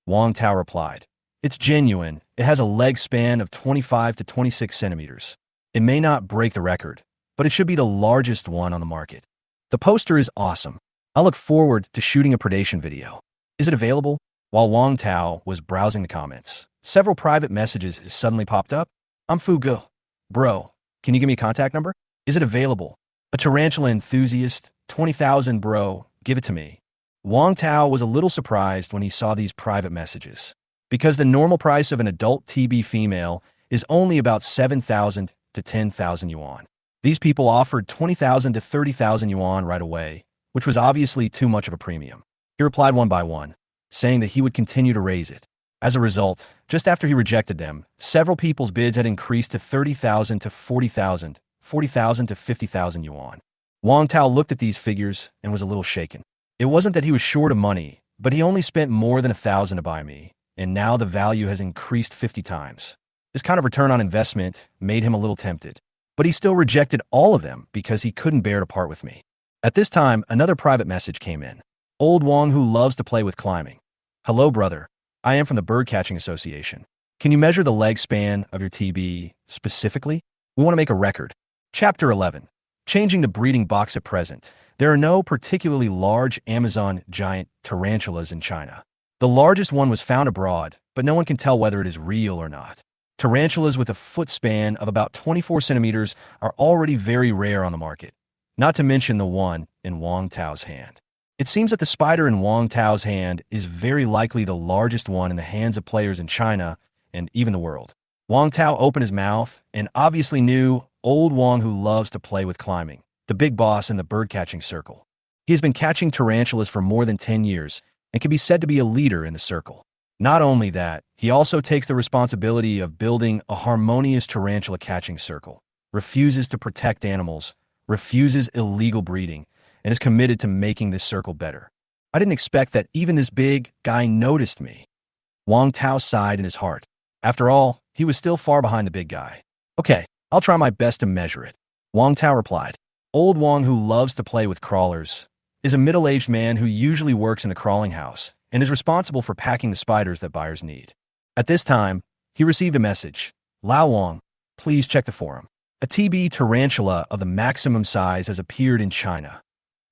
Wang Tao replied, it's genuine. It has a leg span of 25 to 26 centimeters. It may not break the record, but it should be the largest one on the market. The poster is awesome. I look forward to shooting a predation video. Is it available? While Wang Tao was browsing the comments, several private messages suddenly popped up. I'm Fugu. Bro, can you give me a contact number? Is it available? A tarantula enthusiast? 20,000 bro, give it to me. Wang Tao was a little surprised when he saw these private messages, because the normal price of an adult TB female is only about 7,000 to 10,000 yuan. These people offered 20,000 to 30,000 yuan right away, which was obviously too much of a premium. He replied one by one, saying that he would continue to raise it. As a result, just after he rejected them, several people's bids had increased to 30,000 to 40,000, 40,000 to 50,000 yuan. Wang Tao looked at these figures and was a little shaken. It wasn't that he was short of money, but he only spent more than 1,000 to buy me, and now the value has increased 50 times. This kind of return on investment made him a little tempted, but he still rejected all of them because he couldn't bear to part with me. At this time, another private message came in. Old Wang who loves to play with climbing. Hello, brother. I am from the Birdcatching Association. Can you measure the leg span of your TB specifically? We want to make a record. Chapter 11. Changing the breeding box at present. There are no particularly large Amazon giant tarantulas in China. The largest one was found abroad, but no one can tell whether it is real or not. Tarantulas with a foot span of about 24 centimeters are already very rare on the market, not to mention the one in Wang Tao's hand. It seems that the spider in Wang Tao's hand is very likely the largest one in the hands of players in China and even the world. Wang Tao opened his mouth and obviously knew old Wang who loves to play with climbing, the big boss in the birdcatching circle. He has been catching tarantulas for more than 10 years and can be said to be a leader in the circle. Not only that, he also takes the responsibility of building a harmonious tarantula catching circle, refuses to protect animals, refuses illegal breeding, and is committed to making this circle better. I didn't expect that even this big guy noticed me. Wang Tao sighed in his heart. After all, he was still far behind the big guy. Okay, I'll try my best to measure it. Wang Tao replied. Old Wang who loves to play with crawlers is a middle-aged man who usually works in the crawling house and is responsible for packing the spiders that buyers need. At this time, he received a message. Lao Wang, please check the forum. A TB tarantula of the maximum size has appeared in China.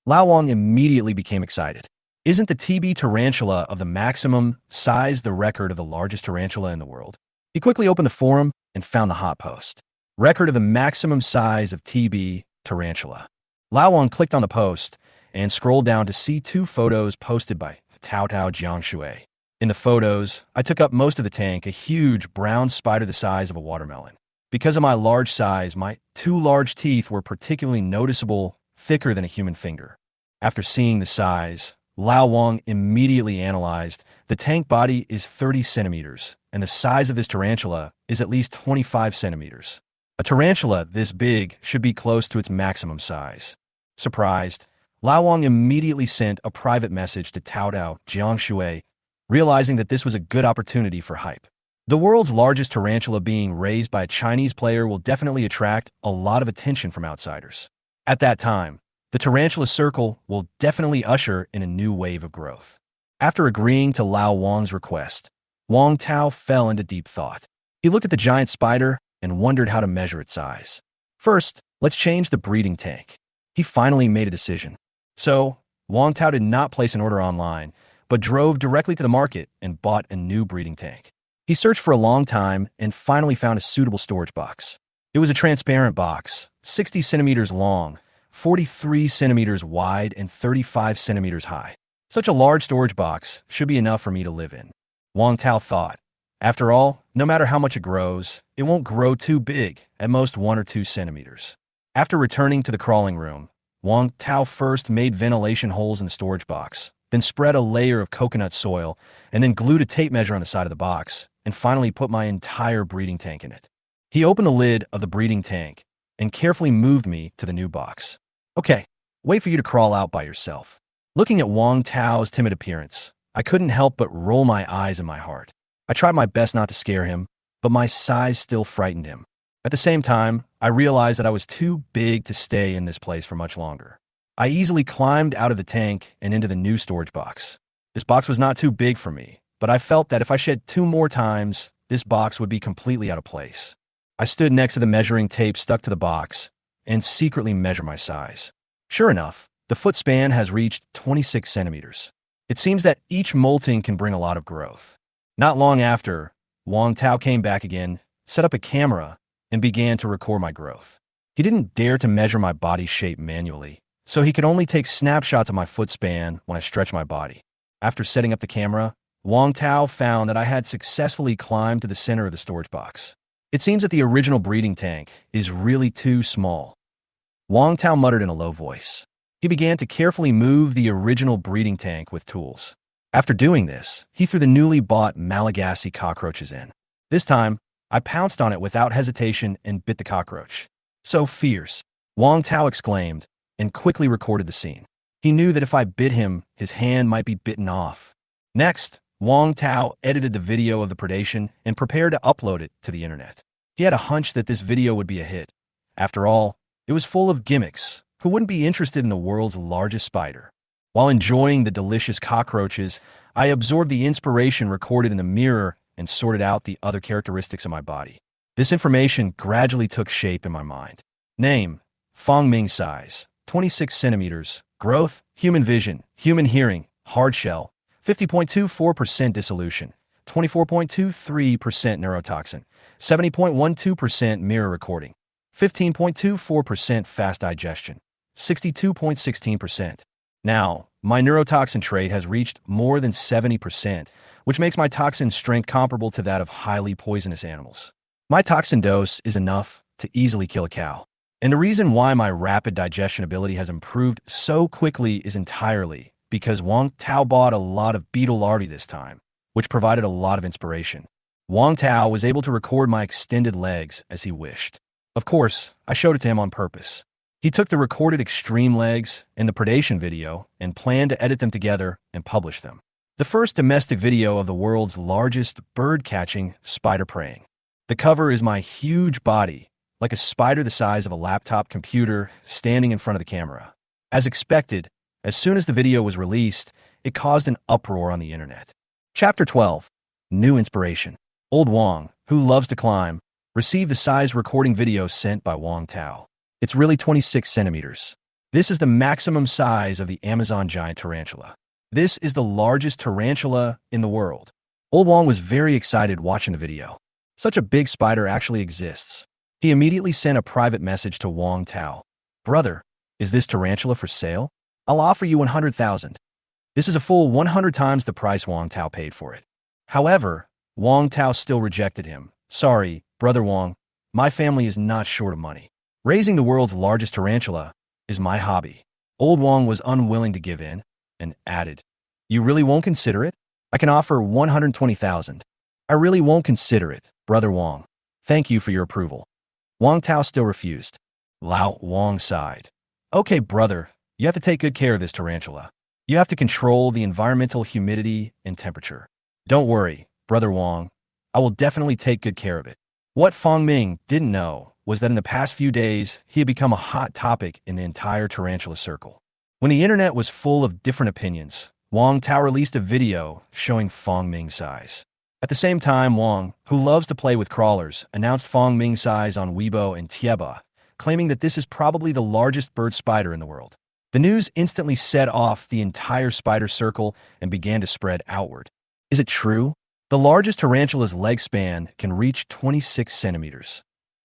Lao Wang immediately became excited. Isn't the TB tarantula of the maximum size the record of the largest tarantula in the world? He quickly opened the forum and found the hot post. Record of the maximum size of TB tarantula. Lao Wang clicked on the post and scrolled down to see two photos posted by Tao Jiangshui. In the photos, I took up most of the tank, a huge brown spider the size of a watermelon. Because of my large size, my two large teeth were particularly noticeable thicker than a human finger. After seeing the size, Lao Wang immediately analyzed. The tank body is 30 centimeters, and the size of this tarantula is at least 25 centimeters. A tarantula this big should be close to its maximum size. Surprised, Lao Wang immediately sent a private message to Taodao Jiangshui, realizing that this was a good opportunity for hype. The world's largest tarantula being raised by a Chinese player will definitely attract a lot of attention from outsiders. At that time, the tarantula circle will definitely usher in a new wave of growth. After agreeing to Lao Wang's request, Wang Tao fell into deep thought. He looked at the giant spider and wondered how to measure its size. First, let's change the breeding tank. He finally made a decision. So, Wang Tao did not place an order online, but drove directly to the market and bought a new breeding tank. He searched for a long time and finally found a suitable storage box. It was a transparent box, 60 centimeters long, 43 centimeters wide, and 35 centimeters high. Such a large storage box should be enough for me to live in, Wang Tao thought. After all, no matter how much it grows, it won't grow too big, at most 1 or 2 centimeters. After returning to the crawling room, Wang Tao first made ventilation holes in the storage box, then spread a layer of coconut soil, and then glued a tape measure on the side of the box, and finally put my entire breeding tank in it. He opened the lid of the breeding tank and carefully moved me to the new box. Okay, wait for you to crawl out by yourself. Looking at Wang Tao's timid appearance, I couldn't help but roll my eyes in my heart. I tried my best not to scare him, but my size still frightened him. At the same time, I realized that I was too big to stay in this place for much longer. I easily climbed out of the tank and into the new storage box. This box was not too big for me, but I felt that if I shed 2 more times, this box would be completely out of place. I stood next to the measuring tape stuck to the box and secretly measured my size. Sure enough, the foot span has reached 26 centimeters. It seems that each molting can bring a lot of growth. Not long after, Wang Tao came back again, set up a camera, and began to record my growth. He didn't dare to measure my body shape manually, so he could only take snapshots of my foot span when I stretched my body. After setting up the camera, Wang Tao found that I had successfully climbed to the center of the storage box. It seems that the original breeding tank is really too small. Wang Tao muttered in a low voice. He began to carefully move the original breeding tank with tools. After doing this, he threw the newly bought Malagasy cockroaches in. This time, I pounced on it without hesitation and bit the cockroach. So fierce, Wang Tao exclaimed, and quickly recorded the scene. He knew that if I bit him, his hand might be bitten off. Next, Wang Tao edited the video of the predation and prepared to upload it to the internet. He had a hunch that this video would be a hit. After all, it was full of gimmicks. Who wouldn't be interested in the world's largest spider? While enjoying the delicious cockroaches, I absorbed the inspiration recorded in the mirror and sorted out the other characteristics of my body. This information gradually took shape in my mind. Name, Fong Ming size, 26 centimeters. Growth, human vision, human hearing, hard shell, 50.24% dissolution, 24.23% neurotoxin, 70.12% mirror recording, 15.24% fast digestion, 62.16%. Now, my neurotoxin trait has reached more than 70%, which makes my toxin strength comparable to that of highly poisonous animals. My toxin dose is enough to easily kill a cow. And the reason why my rapid digestion ability has improved so quickly is entirely because Wang Tao bought a lot of beetle larvae this time, which provided a lot of inspiration. Wang Tao was able to record my extended legs as he wished. Of course, I showed it to him on purpose. He took the recorded extreme legs and the predation video and planned to edit them together and publish them. The first domestic video of the world's largest bird-catching spider preying. The cover is my huge body, like a spider the size of a laptop computer standing in front of the camera. As expected, as soon as the video was released, it caused an uproar on the internet. Chapter 12. New Inspiration. Old Wang, who loves to climb, received the size recording video sent by Wang Tao. It's really 26 centimeters. This is the maximum size of the Amazon giant tarantula. This is the largest tarantula in the world. Old Wang was very excited watching the video. Such a big spider actually exists. He immediately sent a private message to Wang Tao. Brother, is this tarantula for sale? I'll offer you 100,000. This is a full 100 times the price Wang Tao paid for it. However, Wang Tao still rejected him. Sorry, Brother Wang, my family is not short of money. Raising the world's largest tarantula is my hobby. Old Wong was unwilling to give in and added, "You really won't consider it? I can offer 120,000. I really won't consider it, Brother Wong. Thank you for your approval." Wang Tao still refused. Lao Wang sighed. "Okay, brother, you have to take good care of this tarantula. You have to control the environmental humidity and temperature. Don't worry, Brother Wong. I will definitely take good care of it." What Fong Ming didn't know was that in the past few days, he had become a hot topic in the entire tarantula circle. When the internet was full of different opinions, Wang Tao released a video showing Fong Ming's size. At the same time, Wang, who loves to play with crawlers, announced Fong Ming's size on Weibo and Tieba, claiming that this is probably the largest bird spider in the world. The news instantly set off the entire spider circle and began to spread outward. Is it true? The largest tarantula's leg span can reach 26 centimeters.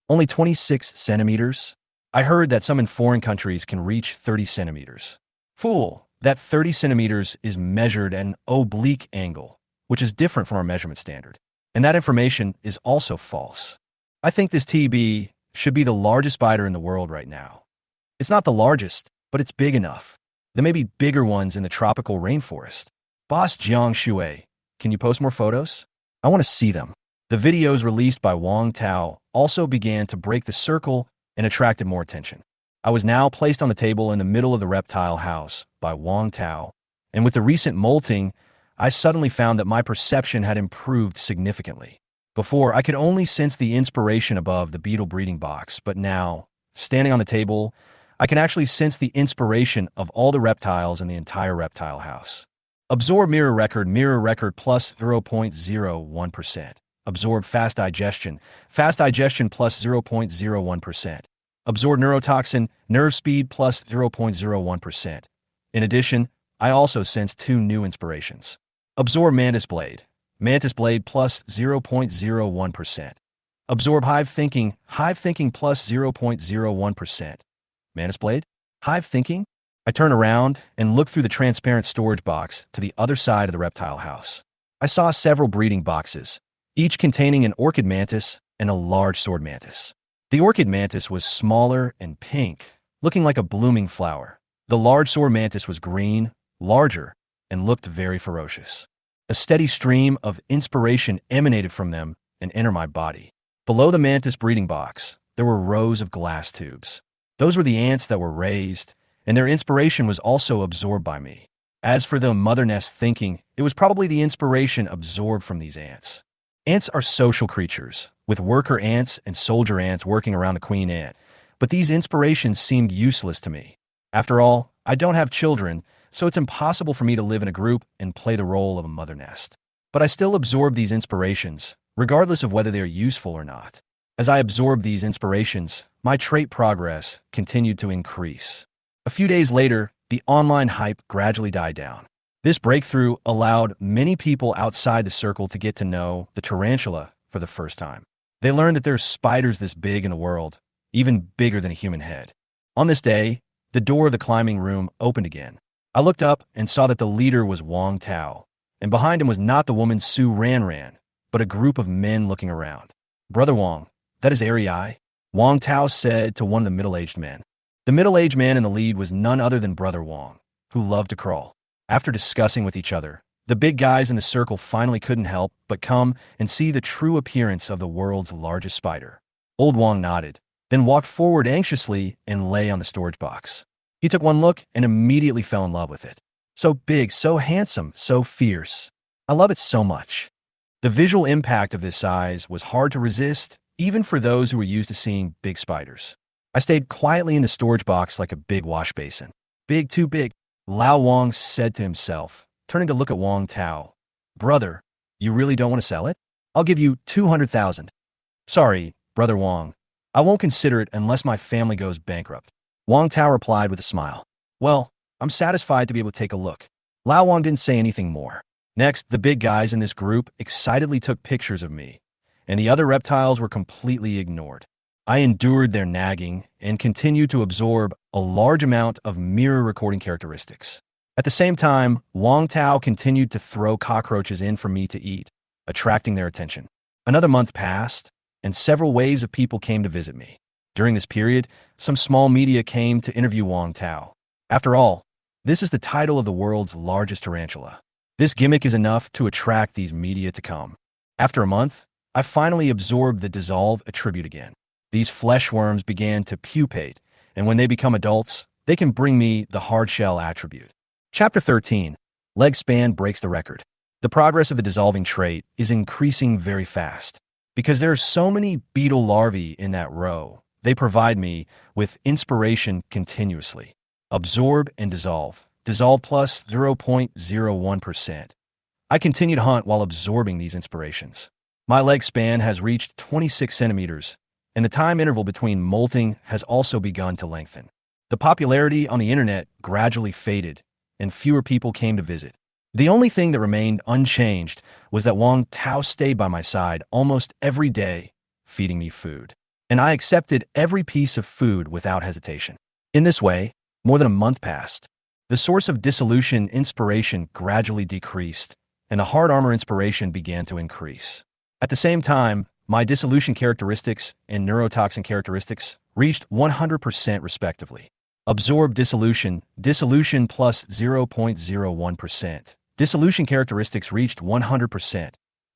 Only 26 centimeters? I heard that some in foreign countries can reach 30 centimeters. Fool, that 30 centimeters is measured at an oblique angle, which is different from our measurement standard. And that information is also false. I think this TB should be the largest spider in the world right now. It's not the largest, but it's big enough. There may be bigger ones in the tropical rainforest. Boss Jiang Shui, can you post more photos? I want to see them. The videos released by Wang Tao also began to break the circle and attracted more attention. I was now placed on the table in the middle of the reptile house by Wang Tao, and with the recent molting, I suddenly found that my perception had improved significantly. Before, I could only sense the inspiration above the beetle breeding box, but now, standing on the table, I can actually sense the inspiration of all the reptiles in the entire reptile house. Absorb mirror record plus 0.01%. Absorb fast digestion plus 0.01%. Absorb neurotoxin, nerve speed plus 0.01%. In addition, I also sense 2 new inspirations. Absorb mantis blade plus 0.01%. Absorb hive thinking plus 0.01%. Mantis blade? Hive thinking? I turn around and look through the transparent storage box to the other side of the reptile house. I saw several breeding boxes, each containing an orchid mantis and a large sword mantis. The orchid mantis was smaller and pink, looking like a blooming flower. The large sword mantis was green, larger, and looked very ferocious. A steady stream of inspiration emanated from them and entered my body. Below the mantis breeding box, there were rows of glass tubes. Those were the ants that were raised, and their inspiration was also absorbed by me. As for the mother nest thinking, it was probably the inspiration absorbed from these ants. Ants are social creatures, with worker ants and soldier ants working around the queen ant, but these inspirations seemed useless to me. After all, I don't have children, so it's impossible for me to live in a group and play the role of a mother nest. But I still absorb these inspirations, regardless of whether they are useful or not. As I absorbed these inspirations, my trait progress continued to increase. A few days later, the online hype gradually died down. This breakthrough allowed many people outside the circle to get to know the tarantula for the first time. They learned that there are spiders this big in the world, even bigger than a human head. On this day, the door of the climbing room opened again. I looked up and saw that the leader was Wang Tao, and behind him was not the woman Su Ran, but a group of men looking around. "Brother Wang, that is Airy Eye," Wang Tao said to one of the middle-aged men. The middle-aged man in the lead was none other than Brother Wang, who loved to crawl. After discussing with each other, the big guys in the circle finally couldn't help but come and see the true appearance of the world's largest spider. Old Wang nodded, then walked forward anxiously and lay on the storage box. He took one look and immediately fell in love with it. So big, so handsome, so fierce. I love it so much. The visual impact of this size was hard to resist, even for those who were used to seeing big spiders. I stayed quietly in the storage box like a big wash basin. "Big, too big," Lao Wang said to himself, turning to look at Wang Tao. "Brother, you really don't want to sell it? I'll give you 200,000. "Sorry, Brother Wang. I won't consider it unless my family goes bankrupt." Wang Tao replied with a smile. "Well, I'm satisfied to be able to take a look." Lao Wang didn't say anything more. Next, the big guys in this group excitedly took pictures of me, and the other reptiles were completely ignored. I endured their nagging and continued to absorb a large amount of mirror recording characteristics. At the same time, Wang Tao continued to throw cockroaches in for me to eat, attracting their attention. Another month passed, and several waves of people came to visit me. During this period, some small media came to interview Wang Tao. After all, this is the title of the world's largest tarantula. This gimmick is enough to attract these media to come. After a month, I finally absorbed the dissolve attribute again. These flesh worms began to pupate, and when they become adults, they can bring me the hard shell attribute. Chapter 13. Leg span breaks the record. The progress of the dissolving trait is increasing very fast. Because there are so many beetle larvae in that row, they provide me with inspiration continuously. Absorb and dissolve. Dissolve plus 0.01%. I continue to hunt while absorbing these inspirations. My leg span has reached 26 centimeters, and the time interval between molting has also begun to lengthen. The popularity on the internet gradually faded, and fewer people came to visit. The only thing that remained unchanged was that Wang Tao stayed by my side almost every day, feeding me food. And I accepted every piece of food without hesitation. In this way, more than a month passed. The source of dissolution inspiration gradually decreased, and the hard armor inspiration began to increase. At the same time, my dissolution characteristics and neurotoxin characteristics reached 100% respectively. Absorb dissolution, dissolution plus 0.01%. Dissolution characteristics reached 100%.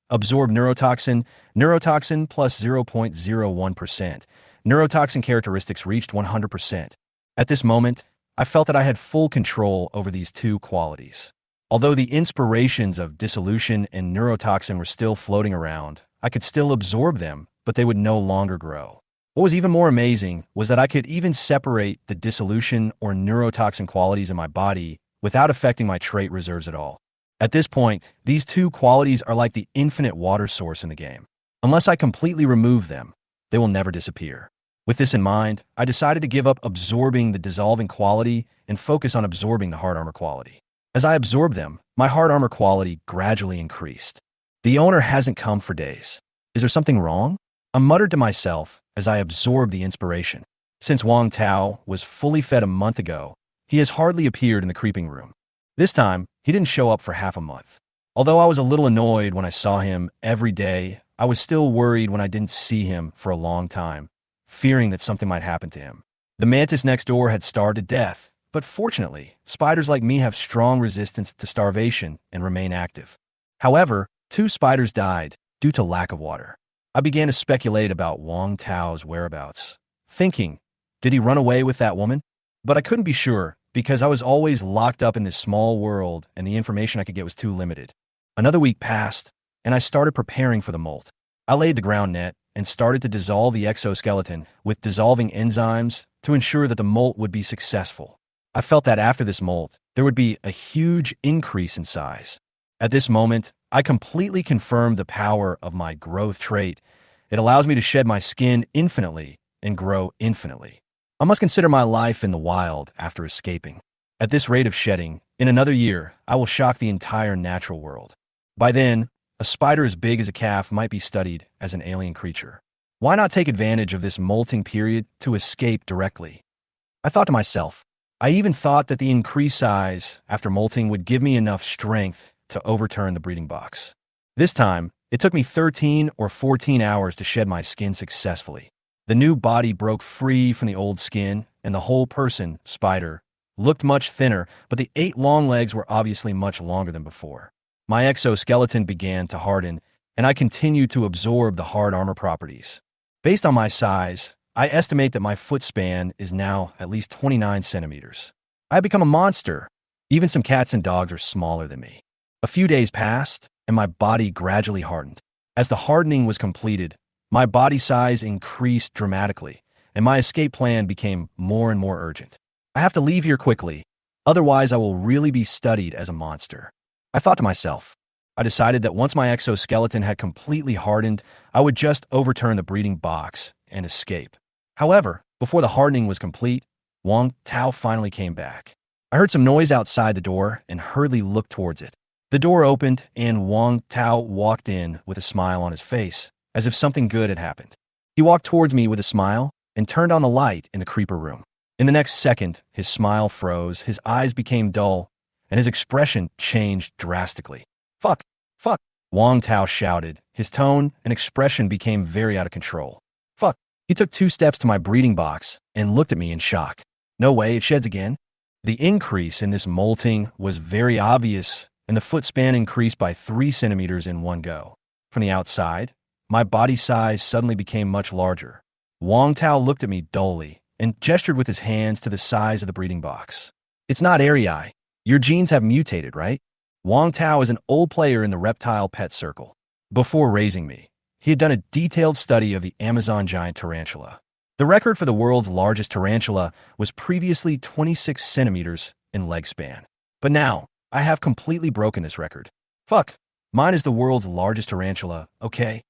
Absorb neurotoxin, neurotoxin plus 0.01%. Neurotoxin characteristics reached 100%. At this moment, I felt that I had full control over these two qualities. Although the inspirations of dissolution and neurotoxin were still floating around, I could still absorb them, but they would no longer grow. What was even more amazing was that I could even separate the dissolution or neurotoxin qualities in my body without affecting my trait reserves at all. At this point, these two qualities are like the infinite water source in the game. Unless I completely remove them, they will never disappear. With this in mind, I decided to give up absorbing the dissolving quality and focus on absorbing the hard armor quality. As I absorbed them, my hard armor quality gradually increased. The owner hasn't come for days. Is there something wrong? I muttered to myself as I absorbed the inspiration. Since Wang Tao was fully fed a month ago, he has hardly appeared in the creeping room. This time, he didn't show up for half a month. Although I was a little annoyed when I saw him every day, I was still worried when I didn't see him for a long time, fearing that something might happen to him. The mantis next door had starved to death, but fortunately, spiders like me have strong resistance to starvation and remain active. However, 2 spiders died due to lack of water. I began to speculate about Wang Tao's whereabouts, thinking, did he run away with that woman? But I couldn't be sure, because I was always locked up in this small world and the information I could get was too limited. Another week passed, and I started preparing for the molt. I laid the ground net and started to dissolve the exoskeleton with dissolving enzymes to ensure that the molt would be successful. I felt that after this molt, there would be a huge increase in size. At this moment, I completely confirmed the power of my growth trait. It allows me to shed my skin infinitely and grow infinitely. I must consider my life in the wild after escaping. At this rate of shedding, in another year, I will shock the entire natural world. By then, a spider as big as a calf might be studied as an alien creature. Why not take advantage of this molting period to escape directly? I thought to myself. I even thought that the increased size after molting would give me enough strength to overturn the breeding box. This time, it took me 13 or 14 hours to shed my skin successfully. The new body broke free from the old skin, and the whole person, spider, looked much thinner, but the 8 long legs were obviously much longer than before. My exoskeleton began to harden, and I continued to absorb the hard armor properties. Based on my size, I estimate that my foot span is now at least 29 centimeters. I have become a monster. Even some cats and dogs are smaller than me. A few days passed, and my body gradually hardened. As the hardening was completed, my body size increased dramatically, and my escape plan became more and more urgent. I have to leave here quickly, otherwise I will really be studied as a monster. I thought to myself. I decided that once my exoskeleton had completely hardened, I would just overturn the breeding box and escape. However, before the hardening was complete, Wang Tao finally came back. I heard some noise outside the door and hurriedly looked towards it. The door opened, and Wang Tao walked in with a smile on his face, as if something good had happened. He walked towards me with a smile and turned on the light in the creeper room. In the next second, his smile froze, his eyes became dull, and his expression changed drastically. Fuck! Fuck! Wang Tao shouted. His tone and expression became very out of control. Fuck! He took 2 steps to my breeding box and looked at me in shock. No way, it sheds again? The increase in this molting was very obvious, and the foot span increased by 3 centimeters in one go. From the outside, my body size suddenly became much larger. Wang Tao looked at me dully and gestured with his hands to the size of the breeding box. It's not area. Your genes have mutated, right? Wang Tao is an old player in the reptile pet circle. Before raising me, he had done a detailed study of the Amazon giant tarantula. The record for the world's largest tarantula was previously 26 centimeters in leg span. But now, I have completely broken this record. Fuck, mine is the world's largest tarantula, okay?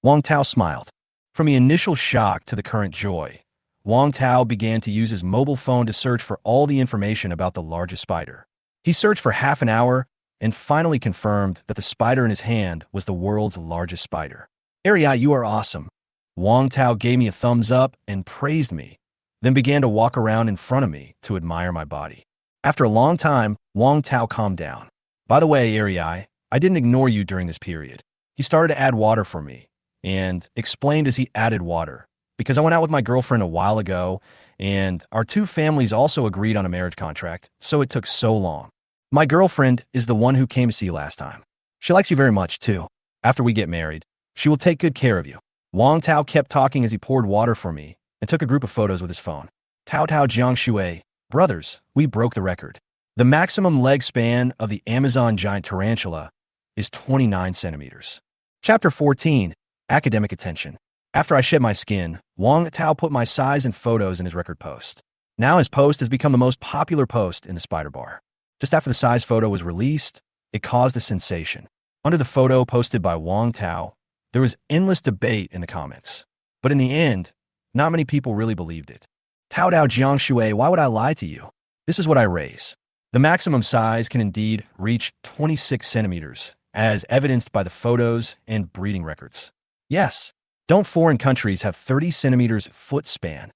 Wang Tao smiled. From the initial shock to the current joy, Wang Tao began to use his mobile phone to search for all the information about the largest spider. He searched for half an hour and finally confirmed that the spider in his hand was the world's largest spider. Area, you are awesome. Wang Tao gave me a thumbs up and praised me, then began to walk around in front of me to admire my body. After a long time, Wang Tao calmed down. By the way, Area, I didn't ignore you during this period. He started to add water for me and explained as he added water, because I went out with my girlfriend a while ago and our 2 families also agreed on a marriage contract, so it took so long. My girlfriend is the one who came to see you last time. She likes you very much, too. After we get married, she will take good care of you. Wang Tao kept talking as he poured water for me and took a group of photos with his phone. Tao Tao Jiangshui, brothers, we broke the record. The maximum leg span of the Amazon giant tarantula is 29 centimeters. Chapter 14, Academic Attention. After I shed my skin, Wang Tao put my size and photos in his record post. Now his post has become the most popular post in the spider bar. Just after the size photo was released, it caused a sensation. Under the photo posted by Wang Tao, there was endless debate in the comments. But in the end, not many people really believed it. Tao Dao Jiangshui, why would I lie to you? This is what I raise. The maximum size can indeed reach 26 centimeters, as evidenced by the photos and breeding records. Yes, don't foreign countries have 30 centimeters foot span?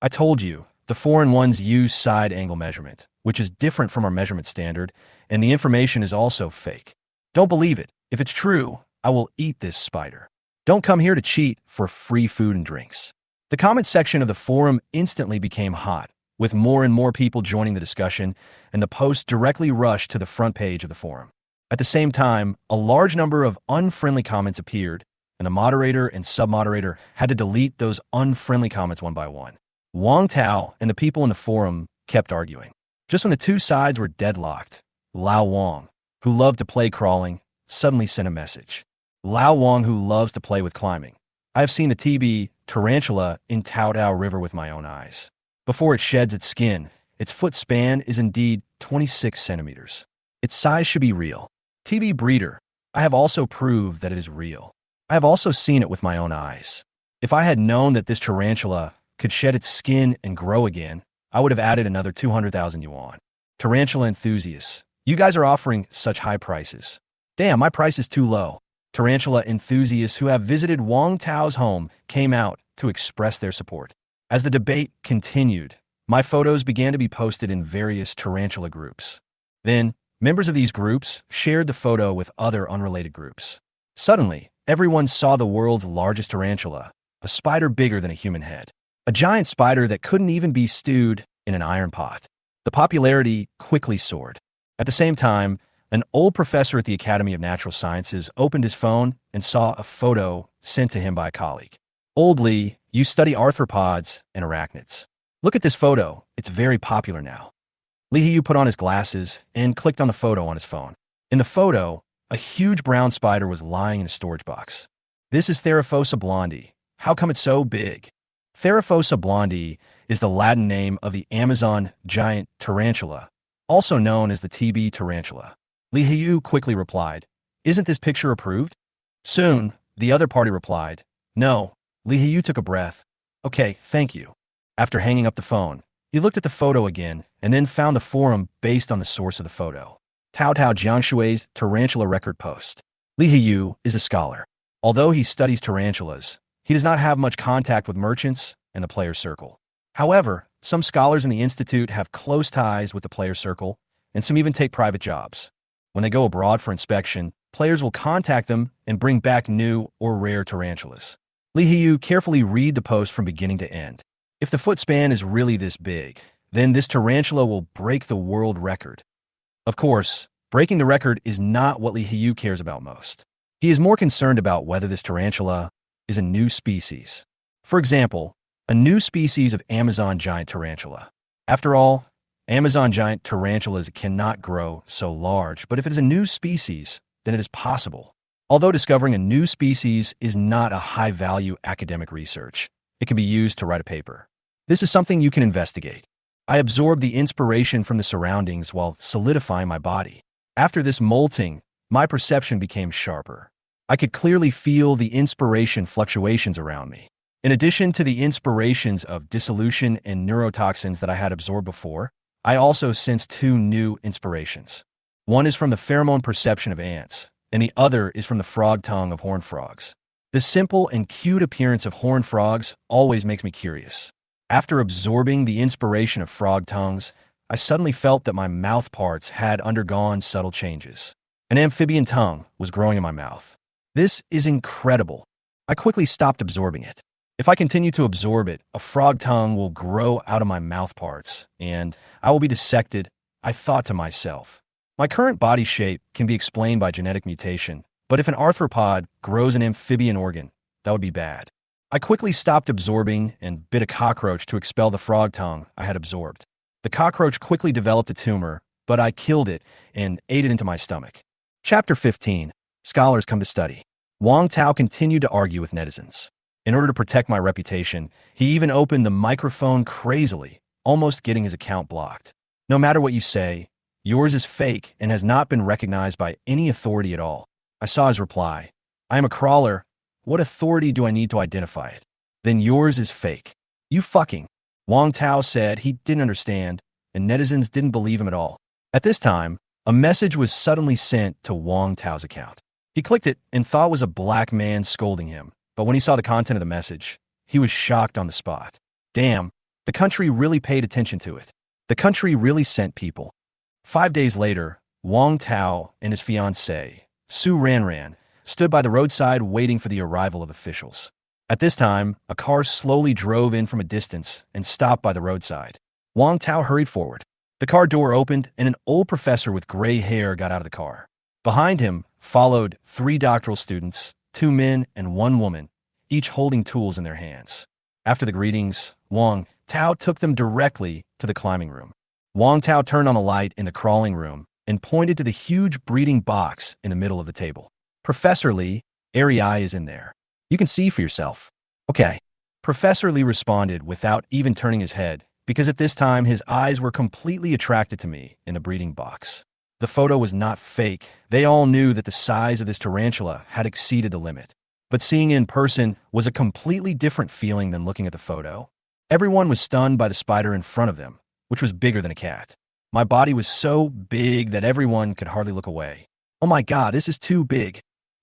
I told you, the foreign ones use side angle measurement, which is different from our measurement standard, and the information is also fake. Don't believe it. If it's true, I will eat this spider. Don't come here to cheat for free food and drinks. The comment section of the forum instantly became hot, with more and more people joining the discussion, and the post directly rushed to the front page of the forum. At the same time, a large number of unfriendly comments appeared, and the moderator and sub-moderator had to delete those unfriendly comments one by one. Wang Tao and the people in the forum kept arguing. Just when the 2 sides were deadlocked, Lao Wang, who loved to play crawling, suddenly sent a message. Lao Wang, who loves to play with climbing. I have seen the TB tarantula in Tao Tao River with my own eyes. Before it sheds its skin, its foot span is indeed 26 centimeters. Its size should be real. TB breeder, I have also proved that it is real. I have also seen it with my own eyes. If I had known that this tarantula could shed its skin and grow again, I would have added another 200,000 yuan. Tarantula enthusiasts, you guys are offering such high prices. Damn, my price is too low. Tarantula enthusiasts who have visited Wang Tao's home came out to express their support. As the debate continued, my photos began to be posted in various tarantula groups. Then, members of these groups shared the photo with other unrelated groups. Suddenly, everyone saw the world's largest tarantula, a spider bigger than a human head. A giant spider that couldn't even be stewed in an iron pot. The popularity quickly soared. At the same time, an old professor at the Academy of Natural Sciences opened his phone and saw a photo sent to him by a colleague. Old Lee, you study arthropods and arachnids. Look at this photo. It's very popular now. Lee Yu put on his glasses and clicked on the photo on his phone. In the photo, a huge brown spider was lying in a storage box. This is Theraphosa blondie. How come it's so big? Theraphosa blondie is the Latin name of the Amazon giant tarantula, also known as the TB tarantula. Li Hiyu quickly replied, "Isn't this picture approved?" Soon, the other party replied, "No." Li Hiyu took a breath. "Okay, thank you." After hanging up the phone, he looked at the photo again and then found the forum based on the source of the photo. Tao Tao Jiangshui's tarantula record post. Li Hiyu is a scholar. Although he studies tarantulas, he does not have much contact with merchants and the player circle. However, some scholars in the institute have close ties with the player circle, and some even take private jobs. When they go abroad for inspection, players will contact them and bring back new or rare tarantulas. Lee Hyu carefully read the post from beginning to end. If the foot span is really this big, then this tarantula will break the world record. Of course, breaking the record is not what Lee Hyu cares about most. He is more concerned about whether this tarantula is a new species. For example, a new species of Amazon giant tarantula. After all, Amazon giant tarantulas cannot grow so large, but if it is a new species, then it is possible. Although discovering a new species is not a high-value academic research, it can be used to write a paper. This is something you can investigate. I absorbed the inspiration from the surroundings while solidifying my body. After this molting, my perception became sharper. I could clearly feel the inspiration fluctuations around me. In addition to the inspirations of dissolution and neurotoxins that I had absorbed before, I also sensed two new inspirations. One is from the pheromone perception of ants, and the other is from the frog tongue of horned frogs. The simple and cute appearance of horned frogs always makes me curious. After absorbing the inspiration of frog tongues, I suddenly felt that my mouth parts had undergone subtle changes. An amphibian tongue was growing in my mouth. This is incredible. I quickly stopped absorbing it. If I continue to absorb it, a frog tongue will grow out of my mouth parts, and I will be dissected, I thought to myself. My current body shape can be explained by genetic mutation, but if an arthropod grows an amphibian organ, that would be bad. I quickly stopped absorbing and bit a cockroach to expel the frog tongue I had absorbed. The cockroach quickly developed a tumor, but I killed it and ate it into my stomach. Chapter 15. Scholars come to study. Wang Tao continued to argue with netizens. In order to protect my reputation, he even opened the microphone crazily, almost getting his account blocked. No matter what you say, yours is fake and has not been recognized by any authority at all. I saw his reply. I am a crawler. What authority do I need to identify it? Then yours is fake. You fucking. Wang Tao said he didn't understand, and netizens didn't believe him at all. At this time, a message was suddenly sent to Wang Tao's account. He clicked it and thought it was a black man scolding him. But when he saw the content of the message, he was shocked on the spot. Damn, the country really paid attention to it. The country really sent people. 5 days later, Wang Tao and his fiancée, Su Ranran, stood by the roadside waiting for the arrival of officials. At this time, a car slowly drove in from a distance and stopped by the roadside. Wang Tao hurried forward. The car door opened and an old professor with gray hair got out of the car. Behind him followed 3 doctoral students, 2 men and 1 woman, each holding tools in their hands. After the greetings, Wang Tao took them directly to the climbing room. Wang Tao turned on the light in the crawling room and pointed to the huge breeding box in the middle of the table. Professor Lee, Eye is in there. You can see for yourself. Okay. Professor Lee responded without even turning his head, because at this time his eyes were completely attracted to me in the breeding box. The photo was not fake. They all knew that the size of this tarantula had exceeded the limit. But seeing it in person was a completely different feeling than looking at the photo. Everyone was stunned by the spider in front of them, which was bigger than a cat. My body was so big that everyone could hardly look away. Oh my god, this is too big.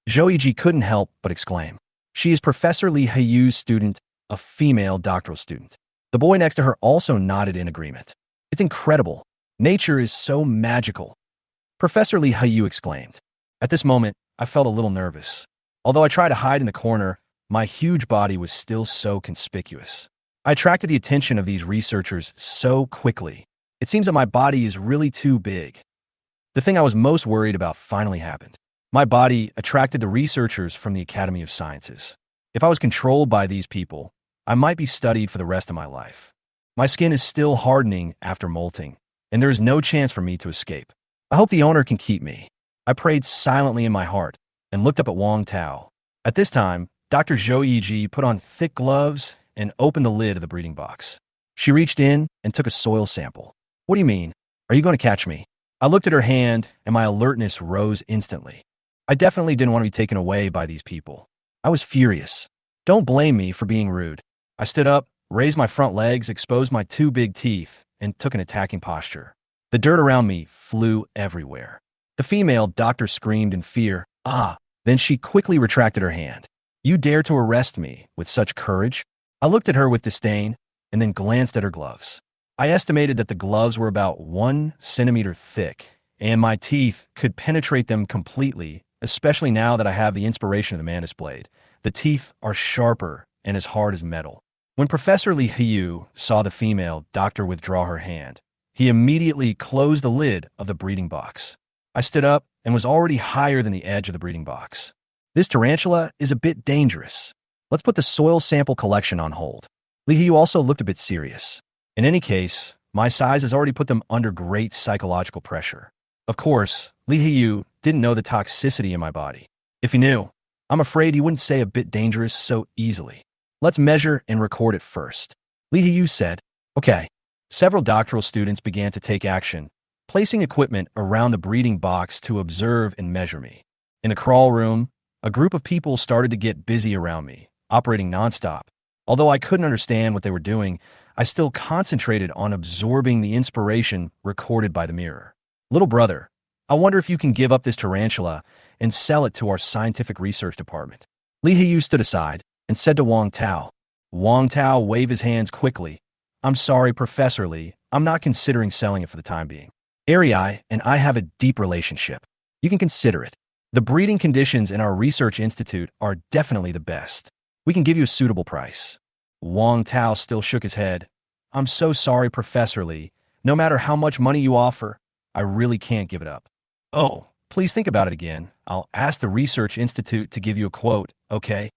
Zhou couldn't help but exclaim. She is Professor Lee Hyu's student, a female doctoral student. The boy next to her also nodded in agreement. It's incredible. Nature is so magical. Professor Lee Hyu exclaimed. At this moment, I felt a little nervous. Although I tried to hide in the corner, my huge body was still so conspicuous. I attracted the attention of these researchers so quickly. It seems that my body is really too big. The thing I was most worried about finally happened. My body attracted the researchers from the Academy of Sciences. If I was controlled by these people, I might be studied for the rest of my life. My skin is still hardening after molting, and there is no chance for me to escape. I hope the owner can keep me. I prayed silently in my heart and looked up at Wang Tao. At this time, Dr. Zhou Yiji put on thick gloves and opened the lid of the breeding box. She reached in and took a soil sample. What do you mean? Are you going to catch me? I looked at her hand and my alertness rose instantly. I definitely didn't want to be taken away by these people. I was furious. Don't blame me for being rude. I stood up, raised my front legs, exposed my 2 big teeth, and took an attacking posture. The dirt around me flew everywhere. The female doctor screamed in fear, "Ah!" Then she quickly retracted her hand. You dare to arrest me with such courage? I looked at her with disdain and then glanced at her gloves. I estimated that the gloves were about 1 centimeter thick, and my teeth could penetrate them completely, especially now that I have the inspiration of the Mantis blade. The teeth are sharper and as hard as metal. When Professor Li Hiyu saw the female doctor withdraw her hand, he immediately closed the lid of the breeding box. I stood up and was already higher than the edge of the breeding box. This tarantula is a bit dangerous. Let's put the soil sample collection on hold. Li Hiyu also looked a bit serious. In any case, my size has already put them under great psychological pressure. Of course, Li Hiyu didn't know the toxicity in my body. If he knew, I'm afraid he wouldn't say a bit dangerous so easily. Let's measure and record it first. Li Hiyu said, okay. Several doctoral students began to take action, placing equipment around the breeding box to observe and measure me. In the crawl room, a group of people started to get busy around me, operating nonstop. Although I couldn't understand what they were doing, I still concentrated on absorbing the inspiration recorded by the mirror. Little brother, I wonder if you can give up this tarantula and sell it to our scientific research department. Li Hiyu stood aside and said to Wang Tao. Wang Tao waved his hands quickly. I'm sorry, Professor Li. I'm not considering selling it for the time being. Ari and I have a deep relationship. You can consider it. The breeding conditions in our research institute are definitely the best. We can give you a suitable price. Wang Tao still shook his head. I'm so sorry, Professor Li. No matter how much money you offer, I really can't give it up. Oh, please think about it again. I'll ask the research institute to give you a quote, okay?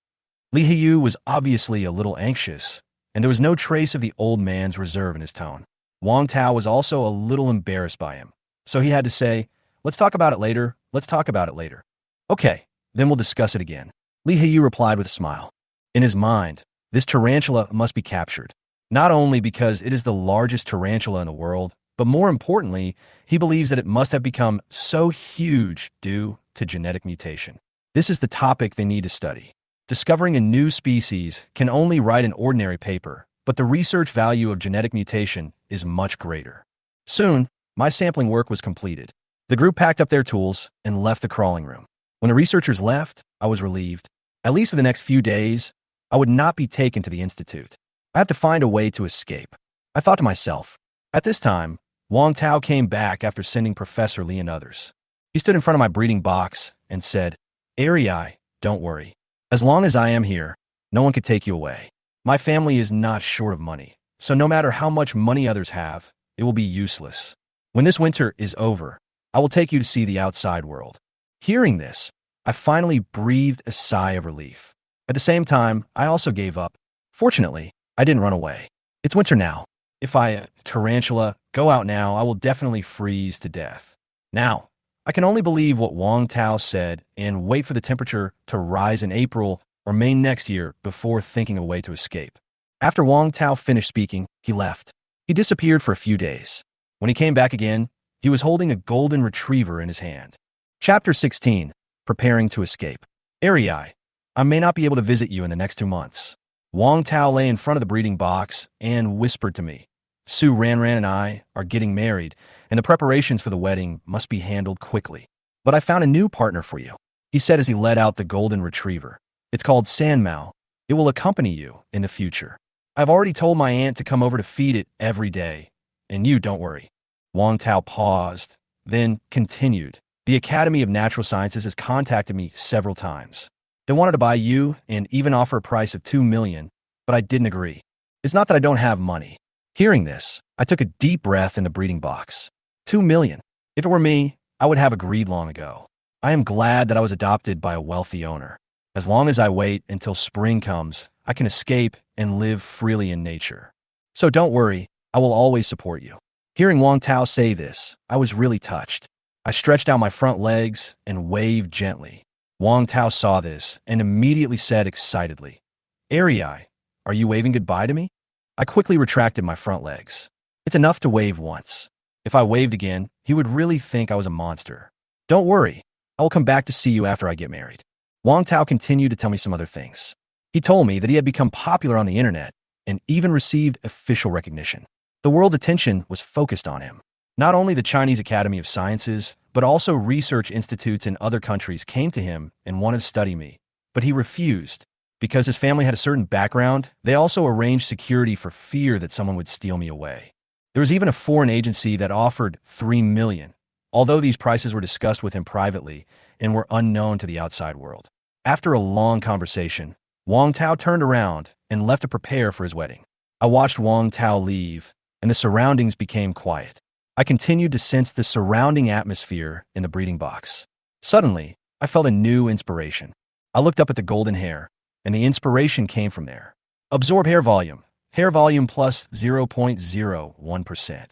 Li Hiyu was obviously a little anxious, and there was no trace of the old man's reserve in his tone. Wang Tao was also a little embarrassed by him, so he had to say, let's talk about it later. Let's talk about it later. Okay, then we'll discuss it again. Li Hiyu replied with a smile. In his mind, this tarantula must be captured, not only because it is the largest tarantula in the world, but more importantly, he believes that it must have become so huge due to genetic mutation. This is the topic they need to study. Discovering a new species can only write an ordinary paper, but the research value of genetic mutation is much greater. Soon, my sampling work was completed. The group packed up their tools and left the crawling room. When the researchers left, I was relieved. At least for the next few days, I would not be taken to the institute. I have to find a way to escape. I thought to myself. At this time, Wang Tao came back after sending Professor Li and others. He stood in front of my breeding box and said, Ari, don't worry. As long as I am here, no one could take you away. My family is not short of money, so no matter how much money others have, it will be useless. When this winter is over, I will take you to see the outside world. Hearing this, I finally breathed a sigh of relief. At the same time, I also gave up. Fortunately, I didn't run away. It's winter now. If I, tarantula, go out now, I will definitely freeze to death. Now, I can only believe what Wang Tao said and wait for the temperature to rise in April or May next year before thinking of a way to escape. After Wang Tao finished speaking, he left. He disappeared for a few days. When he came back again, he was holding a golden retriever in his hand. Chapter 16. Preparing to escape. Ari, I may not be able to visit you in the next 2 months. Wang Tao lay in front of the breeding box and whispered to me. Su Ranran and I are getting married, and the preparations for the wedding must be handled quickly. But I found a new partner for you, he said as he let out the golden retriever. It's called Sanmao. It will accompany you in the future. I've already told my aunt to come over to feed it every day, and you don't worry. Wang Tao paused, then continued. The Academy of Natural Sciences has contacted me several times. They wanted to buy you and even offer a price of 2 million, but I didn't agree. It's not that I don't have money. Hearing this, I took a deep breath in the breeding box. 2 million. If it were me, I would have agreed long ago. I am glad that I was adopted by a wealthy owner. As long as I wait until spring comes, I can escape and live freely in nature. So don't worry, I will always support you. Hearing Wang Tao say this, I was really touched. I stretched out my front legs and waved gently. Wang Tao saw this and immediately said excitedly, Ari, are you waving goodbye to me? I quickly retracted my front legs. It's enough to wave once. If I waved again, he would really think I was a monster. Don't worry, I will come back to see you after I get married. Wang Tao continued to tell me some other things. He told me that he had become popular on the internet and even received official recognition. The world attention was focused on him. Not only the Chinese Academy of Sciences, but also research institutes in other countries came to him and wanted to study me, but he refused. Because his family had a certain background, they also arranged security for fear that someone would steal me away. There was even a foreign agency that offered 3 million, although these prices were discussed with him privately and were unknown to the outside world. After a long conversation, Wang Tao turned around and left to prepare for his wedding. I watched Wang Tao leave, and the surroundings became quiet. I continued to sense the surrounding atmosphere in the breeding box. Suddenly, I felt a new inspiration. I looked up at the golden hair, and the inspiration came from there. Absorb hair volume. Hair volume plus 0.01%.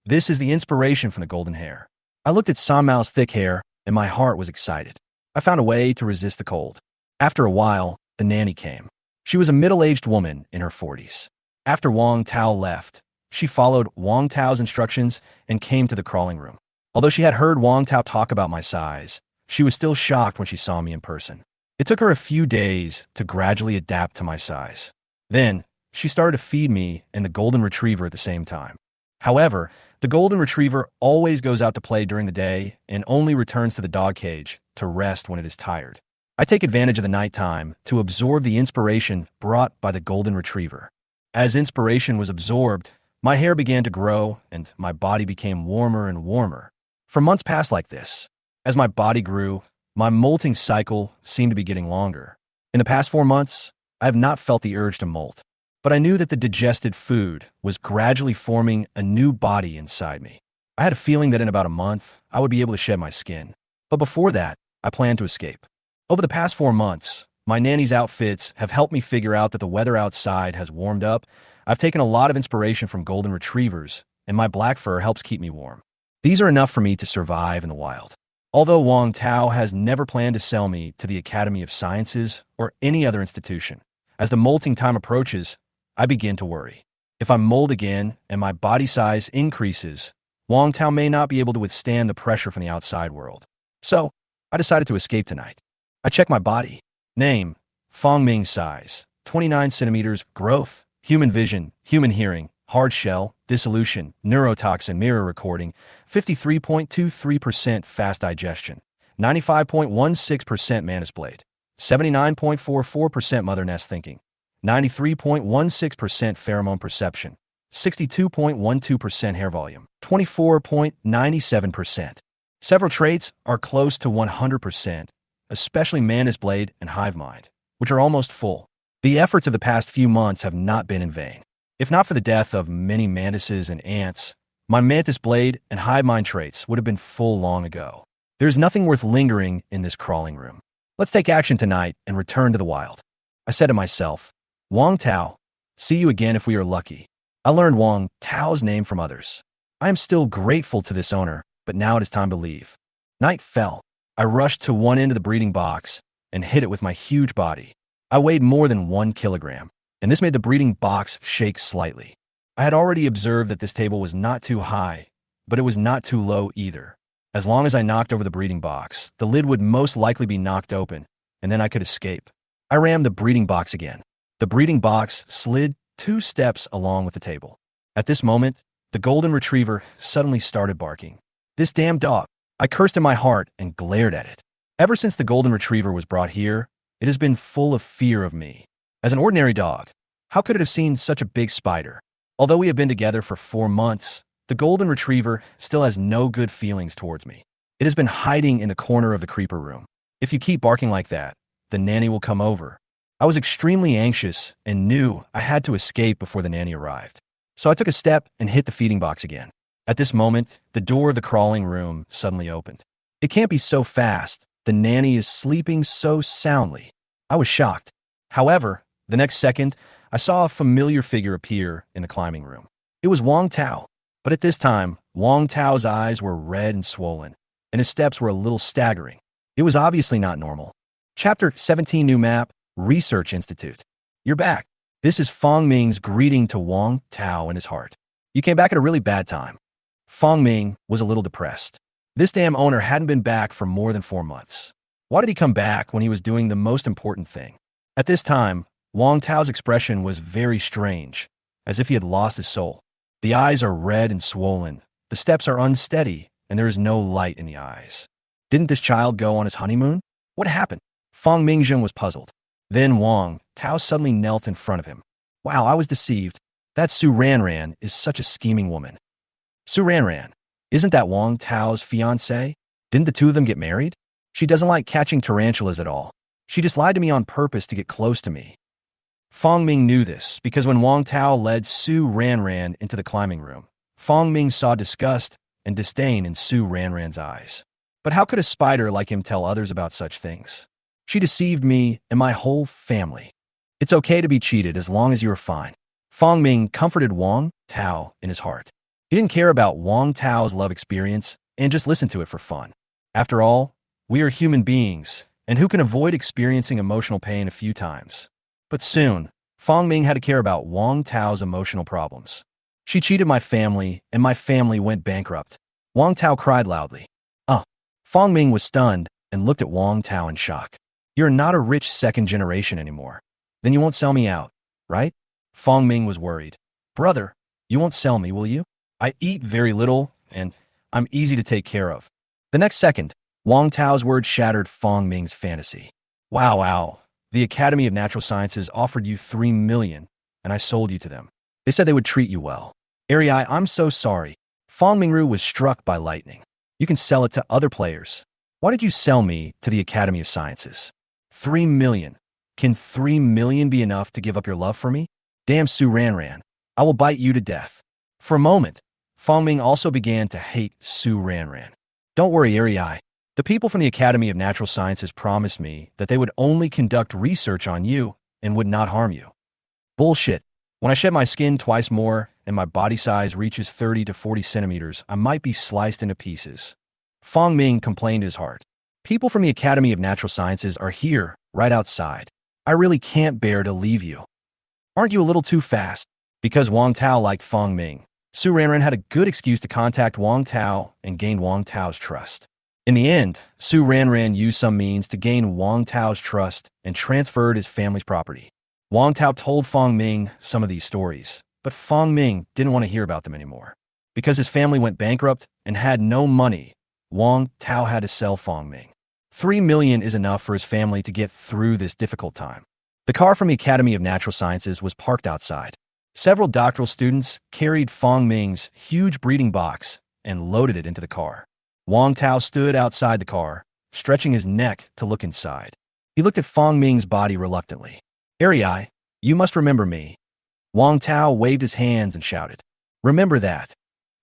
This is the inspiration from the golden hair. I looked at San Mao's thick hair, and my heart was excited. I found a way to resist the cold. After a while, the nanny came. She was a middle-aged woman in her 40s. After Wang Tao left, she followed Wang Tao's instructions and came to the crawling room. Although she had heard Wang Tao talk about my size, she was still shocked when she saw me in person. It took her a few days to gradually adapt to my size. Then, she started to feed me and the golden retriever at the same time. However, the golden retriever always goes out to play during the day and only returns to the dog cage to rest when it is tired. I take advantage of the nighttime to absorb the inspiration brought by the golden retriever. As inspiration was absorbed, my hair began to grow and my body became warmer and warmer. For months passed like this. As my body grew, my molting cycle seemed to be getting longer. In the past 4 months, I have not felt the urge to molt, but I knew that the digested food was gradually forming a new body inside me. I had a feeling that in about a month, I would be able to shed my skin. But before that, I planned to escape. Over the past 4 months, my nanny's outfits have helped me figure out that the weather outside has warmed up. I've taken a lot of inspiration from golden retrievers, and my black fur helps keep me warm. These are enough for me to survive in the wild. Although Wang Tao has never planned to sell me to the Academy of Sciences or any other institution, as the molting time approaches, I begin to worry. If I mold again and my body size increases, Wang Tao may not be able to withstand the pressure from the outside world. So, I decided to escape tonight. I checked my body. Name, Fong Ming size, 29 centimeters, growth, human vision, human hearing, hard shell, dissolution, neurotoxin mirror recording, 53.23% fast digestion, 95.16% manus blade, 79.44% mother nest thinking, 93.16% pheromone perception, 62.12% hair volume, 24.97%. Several traits are close to 100%, especially manus blade and hive mind, which are almost full. The efforts of the past few months have not been in vain. If not for the death of many mantises and ants, my mantis blade and hive mind traits would have been full long ago. There's nothing worth lingering in this crawling room. Let's take action tonight and return to the wild. I said to myself, Wang Tao, see you again if we are lucky. I learned Wang Tao's name from others. I am still grateful to this owner, but now it is time to leave. Night fell. I rushed to one end of the breeding box and hit it with my huge body. I weighed more than 1 kilogram, and this made the breeding box shake slightly. I had already observed that this table was not too high, but it was not too low either. As long as I knocked over the breeding box, the lid would most likely be knocked open, and then I could escape. I rammed the breeding box again. The breeding box slid 2 steps along with the table. At this moment, the golden retriever suddenly started barking. This damn dog! I cursed in my heart and glared at it. Ever since the golden retriever was brought here, it has been full of fear of me. As an ordinary dog, how could it have seen such a big spider? Although we have been together for 4 months, the golden retriever still has no good feelings towards me. It has been hiding in the corner of the creeper room. If you keep barking like that, the nanny will come over. I was extremely anxious and knew I had to escape before the nanny arrived. So I took a step and hit the feeding box again. At this moment, the door of the crawling room suddenly opened. It can't be so fast. The nanny is sleeping so soundly. I was shocked. However, the next second, I saw a familiar figure appear in the climbing room. It was Wang Tao. But at this time, Wang Tao's eyes were red and swollen, and his steps were a little staggering. It was obviously not normal. Chapter 17 New Map, Research Institute. You're back. This is Fong Ming's greeting to Wang Tao in his heart. You came back at a really bad time. Fong Ming was a little depressed. This damn owner hadn't been back for more than 4 months. Why did he come back when he was doing the most important thing? At this time, Wang Tao's expression was very strange, as if he had lost his soul. The eyes are red and swollen, the steps are unsteady, and there is no light in the eyes. Didn't this child go on his honeymoon? What happened? Fong Mingjun was puzzled. Then Wang Tao suddenly knelt in front of him. Wow, I was deceived. That Su Ranran is such a scheming woman. Su Ranran, isn't that Wang Tao's fiancée? Didn't the two of them get married? She doesn't like catching tarantulas at all. She just lied to me on purpose to get close to me. Fong Ming knew this because when Wang Tao led Su Ranran into the climbing room, Fong Ming saw disgust and disdain in Su Ranran's eyes. But how could a spider like him tell others about such things? She deceived me and my whole family. It's okay to be cheated as long as you are fine. Fong Ming comforted Wang Tao in his heart. He didn't care about Wang Tao's love experience and just listened to it for fun. After all, we are human beings, and who can avoid experiencing emotional pain a few times? But soon, Fong Ming had to care about Wang Tao's emotional problems. She cheated my family, and my family went bankrupt. Wang Tao cried loudly. Fong Ming was stunned and looked at Wang Tao in shock. You're not a rich second generation anymore. Then you won't sell me out, right? Fong Ming was worried. Brother, you won't sell me, will you? I eat very little, and I'm easy to take care of. The next second, Wang Tao's words shattered Fong Ming's fantasy. Wow. The Academy of Natural Sciences offered you 3 million, and I sold you to them. They said they would treat you well. Ari, I'm so sorry. Fong Mingru was struck by lightning. You can sell it to other players. Why did you sell me to the Academy of Sciences? 3 million. Can 3 million be enough to give up your love for me? Damn Su Ranran. I will bite you to death. For a moment, Fong Ming also began to hate Su Ranran. Don't worry, Ari. The people from the Academy of Natural Sciences promised me that they would only conduct research on you and would not harm you. Bullshit. When I shed my skin twice more and my body size reaches 30 to 40 centimeters, I might be sliced into pieces. Fong Ming complained his heart. People from the Academy of Natural Sciences are here, right outside. I really can't bear to leave you. Aren't you a little too fast? Because Wang Tao liked Fong Ming, Su Ranran had a good excuse to contact Wang Tao and gain Wang Tao's trust. In the end, Su Ranran used some means to gain Wang Tao's trust and transferred his family's property. Wang Tao told Fong Ming some of these stories, but Fong Ming didn't want to hear about them anymore. Because his family went bankrupt and had no money, Wang Tao had to sell Fong Ming. 3 million is enough for his family to get through this difficult time. The car from the Academy of Natural Sciences was parked outside. Several doctoral students carried Fong Ming's huge breeding box and loaded it into the car. Wang Tao stood outside the car, stretching his neck to look inside. He looked at Fong Ming's body reluctantly. Ari, you must remember me. Wang Tao waved his hands and shouted, Remember that.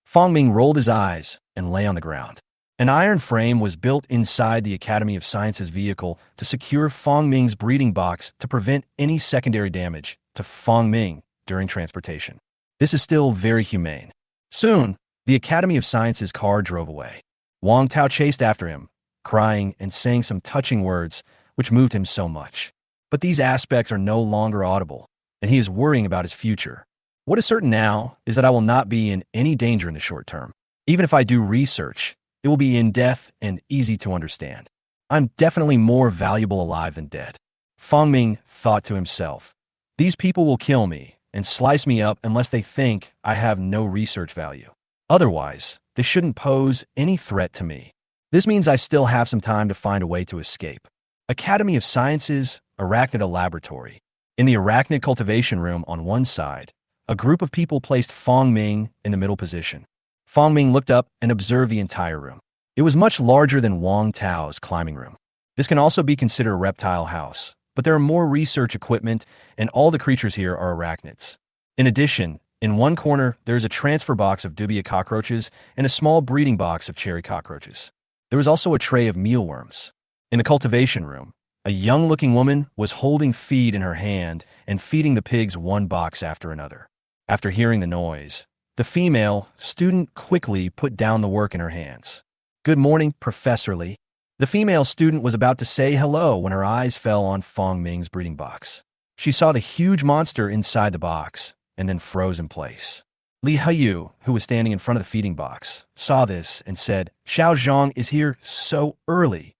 Fong Ming rolled his eyes and lay on the ground. An iron frame was built inside the Academy of Sciences vehicle to secure Fong Ming's breeding box to prevent any secondary damage to Fong Ming during transportation. This is still very humane. Soon, the Academy of Sciences car drove away. Wang Tao chased after him, crying and saying some touching words which moved him so much. But these aspects are no longer audible, and he is worrying about his future. What is certain now is that I will not be in any danger in the short term. Even if I do research, it will be in-depth and easy to understand. I'm definitely more valuable alive than dead. Fong Ming thought to himself, These people will kill me and slice me up unless they think I have no research value. Otherwise, they shouldn't pose any threat to me. This means I still have some time to find a way to escape. Academy of Sciences, Arachnid Laboratory. In the arachnid cultivation room on one side, a group of people placed Fong Ming in the middle position. Fong Ming looked up and observed the entire room. It was much larger than Wang Tao's climbing room. This can also be considered a reptile house, but there are more research equipment and all the creatures here are arachnids. In addition, in one corner, there is a transfer box of dubia cockroaches and a small breeding box of cherry cockroaches. There was also a tray of mealworms. In the cultivation room, a young-looking woman was holding feed in her hand and feeding the pigs one box after another. After hearing the noise, the female student quickly put down the work in her hands. Good morning, Professor Lee. The female student was about to say hello when her eyes fell on Fong Ming's breeding box. She saw the huge monster inside the box and then froze in place. Li Hayu, who was standing in front of the feeding box, saw this and said, Xiao Zhang is here so early.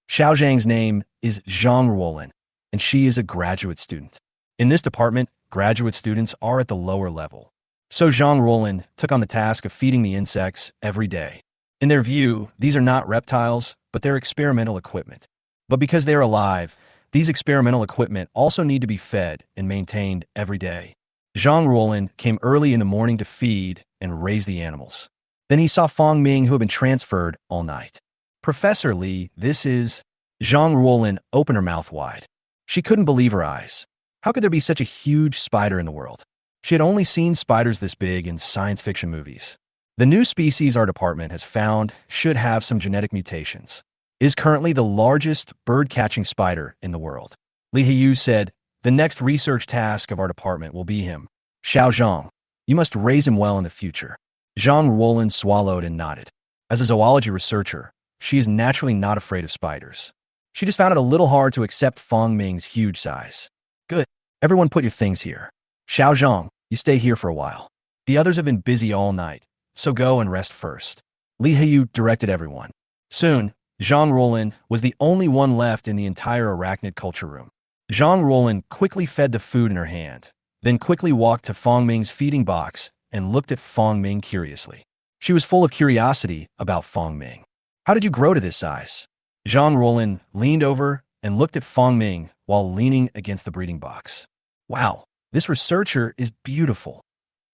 Xiao Zhang's name is Zhang Ruolin, and she is a graduate student. In this department, graduate students are at the lower level. So Zhang Ruolin took on the task of feeding the insects every day. In their view, these are not reptiles, but they're experimental equipment. But because they are alive, these experimental equipment also need to be fed and maintained every day. Zhang Ruolin came early in the morning to feed and raise the animals. Then he saw Fong Ming, who had been transferred all night. Professor Lee, this is... Zhang Ruolin opened her mouth wide. She couldn't believe her eyes. How could there be such a huge spider in the world? She had only seen spiders this big in science fiction movies. The new species our department has found should have some genetic mutations. It is currently the largest bird-catching spider in the world. Li Hiyu said, the next research task of our department will be him. Xiao Zhang, you must raise him well in the future. Zhang Ruolin swallowed and nodded. As a zoology researcher, she is naturally not afraid of spiders. She just found it a little hard to accept Fang Ming's huge size. Good. Everyone put your things here. Xiao Zhang, you stay here for a while. The others have been busy all night, so go and rest first. Li Hiyu directed everyone. Soon, Zhang Ruolin was the only one left in the entire arachnid culture room. Zhang Ruolin quickly fed the food in her hand, then quickly walked to Fang Ming's feeding box and looked at Fang Ming curiously. She was full of curiosity about Fang Ming. How did you grow to this size? Zhang Ruolin leaned over and looked at Fang Ming while leaning against the breeding box. Wow, this researcher is beautiful.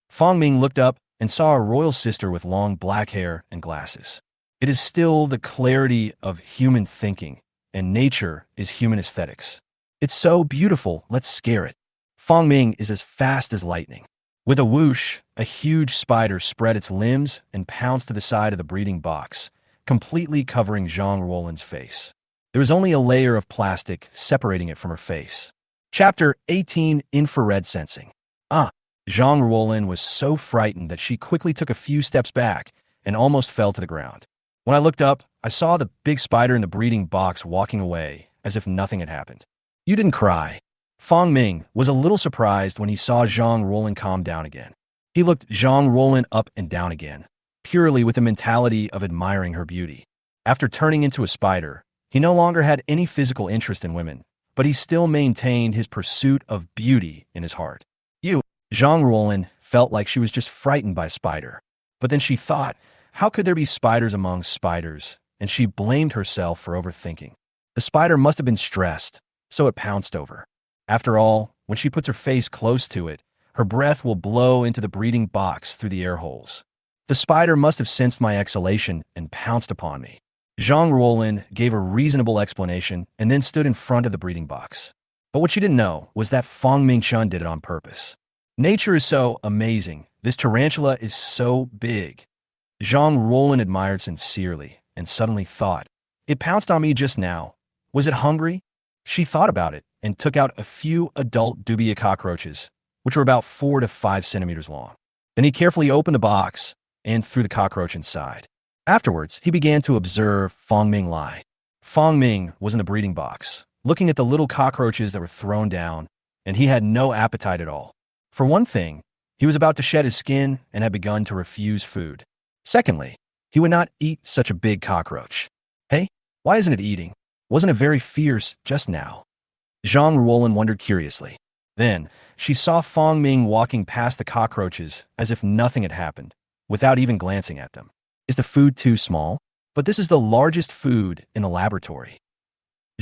Fang Ming looked up and saw a royal sister with long black hair and glasses. It is still the clarity of human thinking, and nature is human aesthetics. It's so beautiful, let's scare it. Fang Ming is as fast as lightning. With a whoosh, a huge spider spread its limbs and pounced to the side of the breeding box, completely covering Zhang Ruolin's face. There was only a layer of plastic separating it from her face. Chapter 18, Infrared Sensing. Zhang Ruolin was so frightened that she quickly took a few steps back and almost fell to the ground. When I looked up, I saw the big spider in the breeding box walking away as if nothing had happened. You didn't cry. Fang Ming was a little surprised when he saw Zhang Ruolin calm down again. He looked Zhang Ruolin up and down again, purely with the mentality of admiring her beauty. After turning into a spider, he no longer had any physical interest in women, but he still maintained his pursuit of beauty in his heart. Zhang Ruolin felt like she was just frightened by a spider. But then she thought, how could there be spiders among spiders? And she blamed herself for overthinking. The spider must have been stressed, so it pounced over. After all, when she puts her face close to it, her breath will blow into the breeding box through the air holes. The spider must have sensed my exhalation and pounced upon me. Zhang Ruolin gave a reasonable explanation and then stood in front of the breeding box. But what she didn't know was that Fang Mingchun did it on purpose. Nature is so amazing. This tarantula is so big. Zhang Ruolin admired sincerely and suddenly thought, it pounced on me just now. Was it hungry? She thought about it and took out a few adult dubia cockroaches, which were about 4 to 5 centimeters long. Then he carefully opened the box and threw the cockroach inside. Afterwards, he began to observe Fang Ming lie. Fang Ming was in the breeding box, looking at the little cockroaches that were thrown down, and he had no appetite at all. For one thing, he was about to shed his skin and had begun to refuse food. Secondly, he would not eat such a big cockroach. Hey, why isn't it eating? Wasn't it very fierce just now? Zhang Ruolin wondered curiously. Then, she saw Fang Ming walking past the cockroaches as if nothing had happened, without even glancing at them. Is the food too small? But this is the largest food in the laboratory.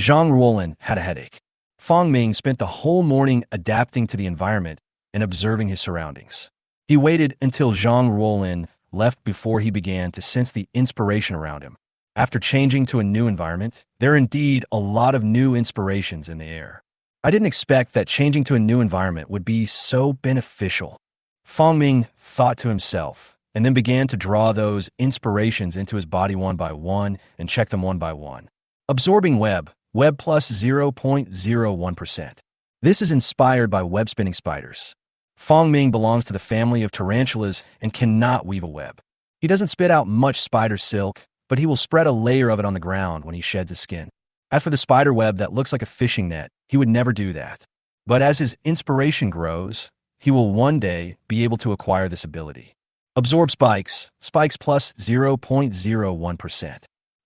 Zhang Ruolin had a headache. Fang Ming spent the whole morning adapting to the environment and observing his surroundings. He waited until Zhang Ruolin left before he began to sense the inspiration around him. After changing to a new environment, there are indeed a lot of new inspirations in the air. I didn't expect that changing to a new environment would be so beneficial. Fang Ming thought to himself, and then began to draw those inspirations into his body one by one and check them one by one. Absorbing web plus 0.01%. This is inspired by web-spinning spiders. Fang Ming belongs to the family of tarantulas and cannot weave a web. He doesn't spit out much spider silk, but he will spread a layer of it on the ground when he sheds his skin. As for the spider web that looks like a fishing net, he would never do that. But as his inspiration grows, he will one day be able to acquire this ability. Absorb spikes plus 0.01%.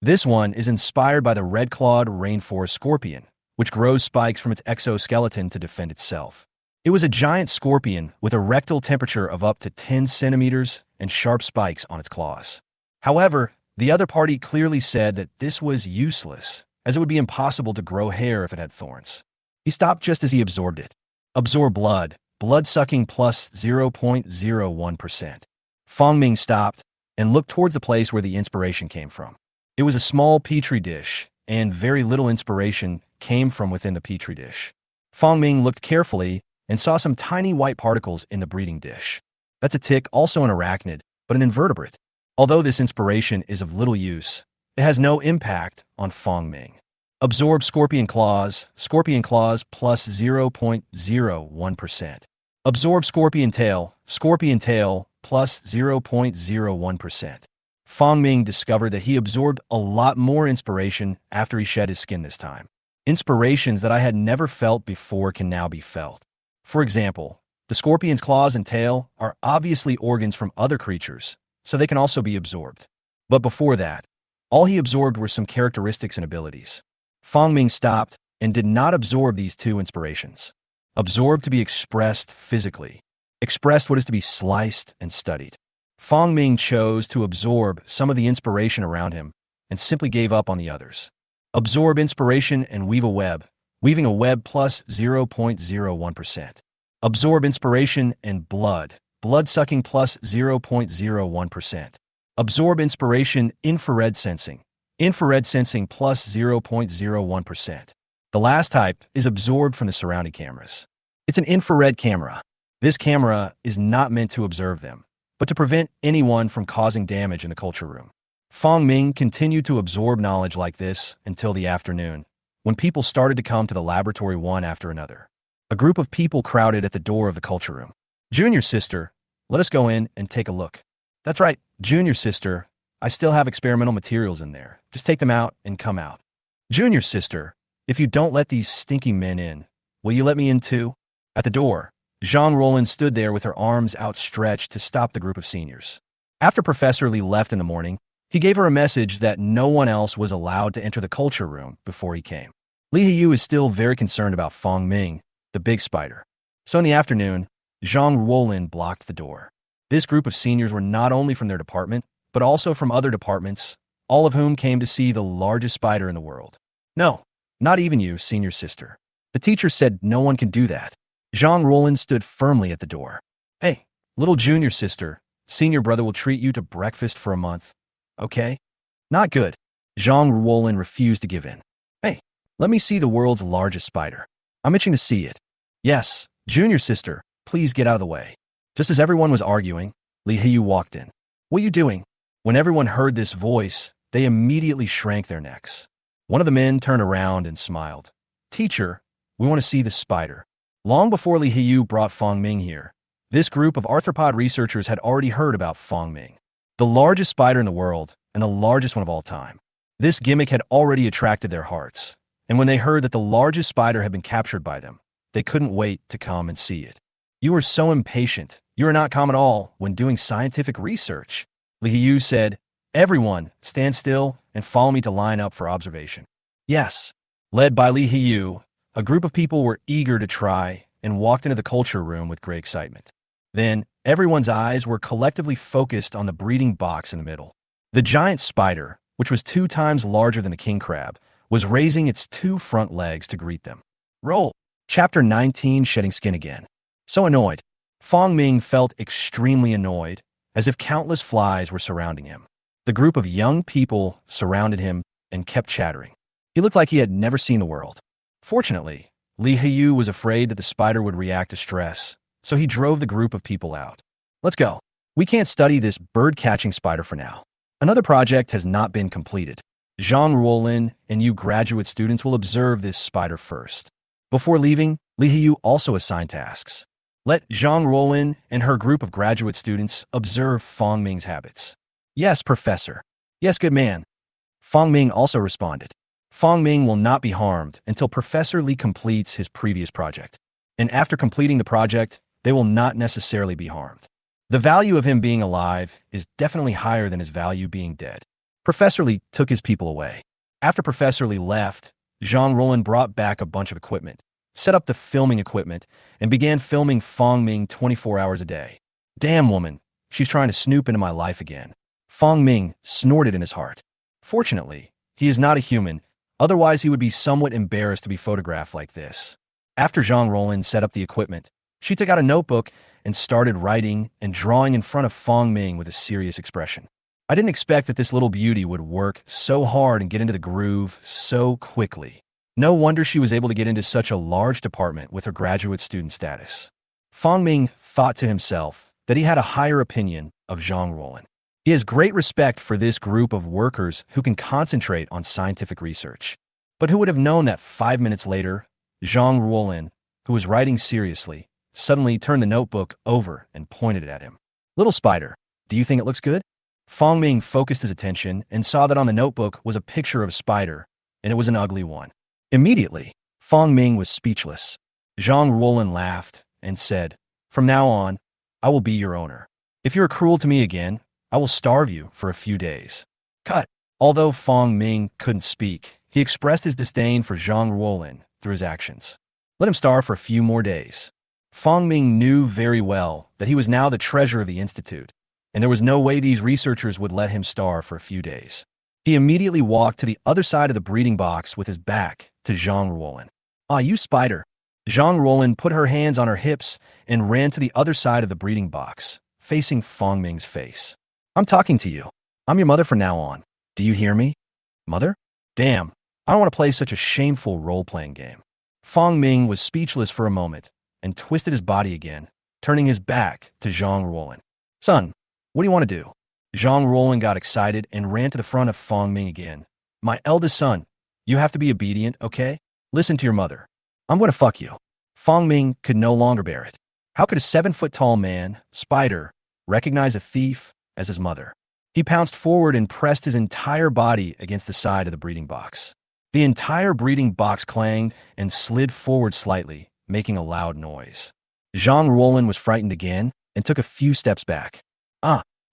This one is inspired by the red-clawed rainforest scorpion, which grows spikes from its exoskeleton to defend itself. It was a giant scorpion with a rectal temperature of up to 10 centimeters and sharp spikes on its claws. However, the other party clearly said that this was useless, as it would be impossible to grow hair if it had thorns. He stopped just as he absorbed it. Absorb blood-sucking plus 0.01%. Fang Ming stopped and looked towards the place where the inspiration came from. It was a small petri dish, and very little inspiration came from within the petri dish. Fong Ming looked carefully and saw some tiny white particles in the breeding dish. That's a tick, also an arachnid, but an invertebrate. Although this inspiration is of little use, it has no impact on Fong Ming. Absorb scorpion claws plus 0.01%. Absorb scorpion tail plus 0.01%. Fong Ming discovered that he absorbed a lot more inspiration after he shed his skin this time. Inspirations that I had never felt before can now be felt. For example, the scorpion's claws and tail are obviously organs from other creatures, so they can also be absorbed. But before that, all he absorbed were some characteristics and abilities. Fong Ming stopped and did not absorb these two inspirations. Absorb to be expressed physically. Expressed what is to be sliced and studied. Fong Ming chose to absorb some of the inspiration around him and simply gave up on the others. Absorb inspiration and weave a web, weaving a web plus 0.01%. Absorb inspiration and blood-sucking plus 0.01%. Absorb inspiration infrared sensing plus 0.01%. The last type is absorbed from the surrounding cameras. It's an infrared camera. This camera is not meant to observe them, but to prevent anyone from causing damage in the culture room. Fong Ming continued to absorb knowledge like this until the afternoon, when people started to come to the laboratory one after another. A group of people crowded at the door of the culture room. Junior sister, let us go in and take a look. That's right, junior sister, I still have experimental materials in there. Just take them out and come out. Junior sister, if you don't let these stinky men in, will you let me in too? At the door, Zhang Roland stood there with her arms outstretched to stop the group of seniors. After Professor Li left in the morning, he gave her a message that no one else was allowed to enter the culture room before he came. Li Hiyu is still very concerned about Fong Ming, the big spider. So in the afternoon, Zhang Roland blocked the door. This group of seniors were not only from their department, but also from other departments, all of whom came to see the largest spider in the world. No, not even you, senior sister. The teacher said no one can do that. Zhang Roland stood firmly at the door. Hey, little junior sister, senior brother will treat you to breakfast for a month. Okay? Not good. Zhang Roland refused to give in. Hey, let me see the world's largest spider. I'm itching to see it. Yes, junior sister, please get out of the way. Just as everyone was arguing, Li Hiyu walked in. What are you doing? When everyone heard this voice, they immediately shrank their necks. One of the men turned around and smiled. Teacher, we want to see the spider. Long before Li Hiyu brought Fong Ming here, this group of arthropod researchers had already heard about Fong Ming, the largest spider in the world and the largest one of all time. This gimmick had already attracted their hearts, and when they heard that the largest spider had been captured by them, they couldn't wait to come and see it. You are so impatient. You are not calm at all when doing scientific research. Li Hiyu said, Everyone, stand still and follow me to line up for observation. Yes. Led by Li Hiyu, a group of people were eager to try and walked into the culture room with great excitement. Then, everyone's eyes were collectively focused on the breeding box in the middle. The giant spider, which was 2 times larger than the king crab, was raising its 2 front legs to greet them. Roll. Chapter 19, Shedding Skin Again. So annoyed. Fong Ming felt extremely annoyed, as if countless flies were surrounding him. The group of young people surrounded him and kept chattering. He looked like he had never seen the world. Fortunately, Li Hiyu was afraid that the spider would react to stress, so he drove the group of people out. Let's go. We can't study this bird-catching spider for now. Another project has not been completed. Zhang Ruolin and you graduate students will observe this spider first. Before leaving, Li Hiyu also assigned tasks. Let Zhang Ruolin and her group of graduate students observe Fong Ming's habits. Yes, professor. Yes, good man. Fong Ming also responded. Fong Ming will not be harmed until Professor Li completes his previous project. And after completing the project, they will not necessarily be harmed. The value of him being alive is definitely higher than his value being dead. Professor Li took his people away. After Professor Li left, Zhang Ruolin brought back a bunch of equipment, set up the filming equipment, and began filming Fong Ming 24 hours a day. Damn woman, she's trying to snoop into my life again. Fong Ming snorted in his heart. Fortunately, he is not a human, otherwise he would be somewhat embarrassed to be photographed like this. After Zhang Ruolin set up the equipment, she took out a notebook and started writing and drawing in front of Fong Ming with a serious expression. I didn't expect that this little beauty would work so hard and get into the groove so quickly. No wonder she was able to get into such a large department with her graduate student status. Fong Ming thought to himself that he had a higher opinion of Zhang Ruolin. He has great respect for this group of workers who can concentrate on scientific research. But who would have known that 5 minutes later, Zhang Ruolin, who was writing seriously, suddenly turned the notebook over and pointed it at him. Little spider, do you think it looks good? Fong Ming focused his attention and saw that on the notebook was a picture of a spider, and it was an ugly one. Immediately, Fong Ming was speechless. Zhang Ruolin laughed and said, "From now on, I will be your owner. If you are cruel to me again, I will starve you for a few days." Cut. Although Fong Ming couldn't speak, he expressed his disdain for Zhang Ruolin through his actions. Let him starve for a few more days. Fong Ming knew very well that he was now the treasurer of the institute, and there was no way these researchers would let him starve for a few days. He immediately walked to the other side of the breeding box with his back to Zhang Ruolin. "Ah, you spider." Zhang Ruolin put her hands on her hips and ran to the other side of the breeding box, facing Fong Ming's face. "I'm talking to you. I'm your mother from now on. Do you hear me? Mother? Damn, I don't want to play such a shameful role-playing game." Fong Ming was speechless for a moment and twisted his body again, turning his back to Zhang Ruolin. "Son, what do you want to do?" Zhang Ruolin got excited and ran to the front of Fong Ming again. "My eldest son, you have to be obedient, okay? Listen to your mother. I'm going to fuck you." Fong Ming could no longer bear it. How could a 7-foot-tall man, spider, recognize a thief as his mother? He pounced forward and pressed his entire body against the side of the breeding box. The entire breeding box clanged and slid forward slightly, making a loud noise. Zhang Ruolin was frightened again and took a few steps back.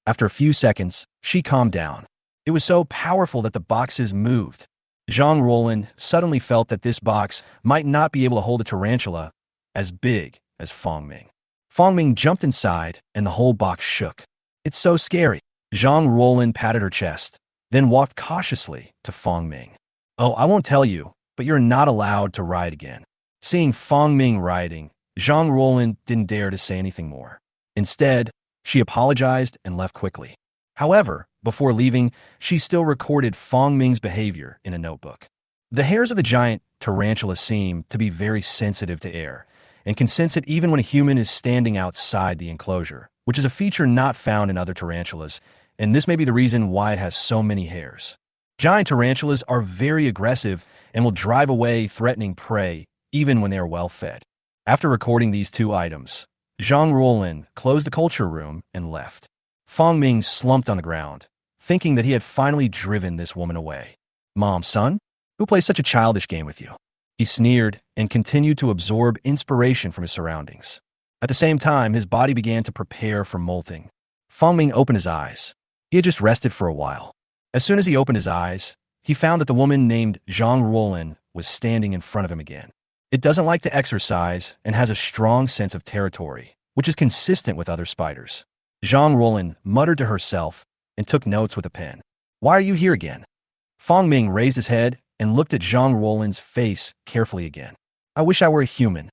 After a few seconds, she calmed down. It was so powerful that the boxes moved. Zhang Ruolin suddenly felt that this box might not be able to hold a tarantula as big as Fong Ming. Fong Ming jumped inside and the whole box shook. "It's so scary." Zhang Ruolin patted her chest, then walked cautiously to Fong Ming. "Oh, I won't tell you, but you're not allowed to ride again." Seeing Fong Ming riding, Zhang Ruolin didn't dare to say anything more. Instead, she apologized and left quickly. However, before leaving, she still recorded Fong Ming's behavior in a notebook. The hairs of the giant tarantula seem to be very sensitive to air, and can sense it even when a human is standing outside the enclosure, which is a feature not found in other tarantulas, and this may be the reason why it has so many hairs. Giant tarantulas are very aggressive and will drive away threatening prey even when they are well fed. After recording these two items, Zhang Ruolin closed the culture room and left. Fong Ming slumped on the ground, thinking that he had finally driven this woman away. "Mom, son, who plays such a childish game with you?" He sneered and continued to absorb inspiration from his surroundings. At the same time, his body began to prepare for molting. Fong Ming opened his eyes. He had just rested for a while. As soon as he opened his eyes, he found that the woman named Zhang Ruolin was standing in front of him again. It doesn't like to exercise and has a strong sense of territory, which is consistent with other spiders. Zhang Ruolin muttered to herself and took notes with a pen. "Why are you here again?" Fong Ming raised his head and looked at Zhang Ruolin's face carefully again. "I wish I were a human."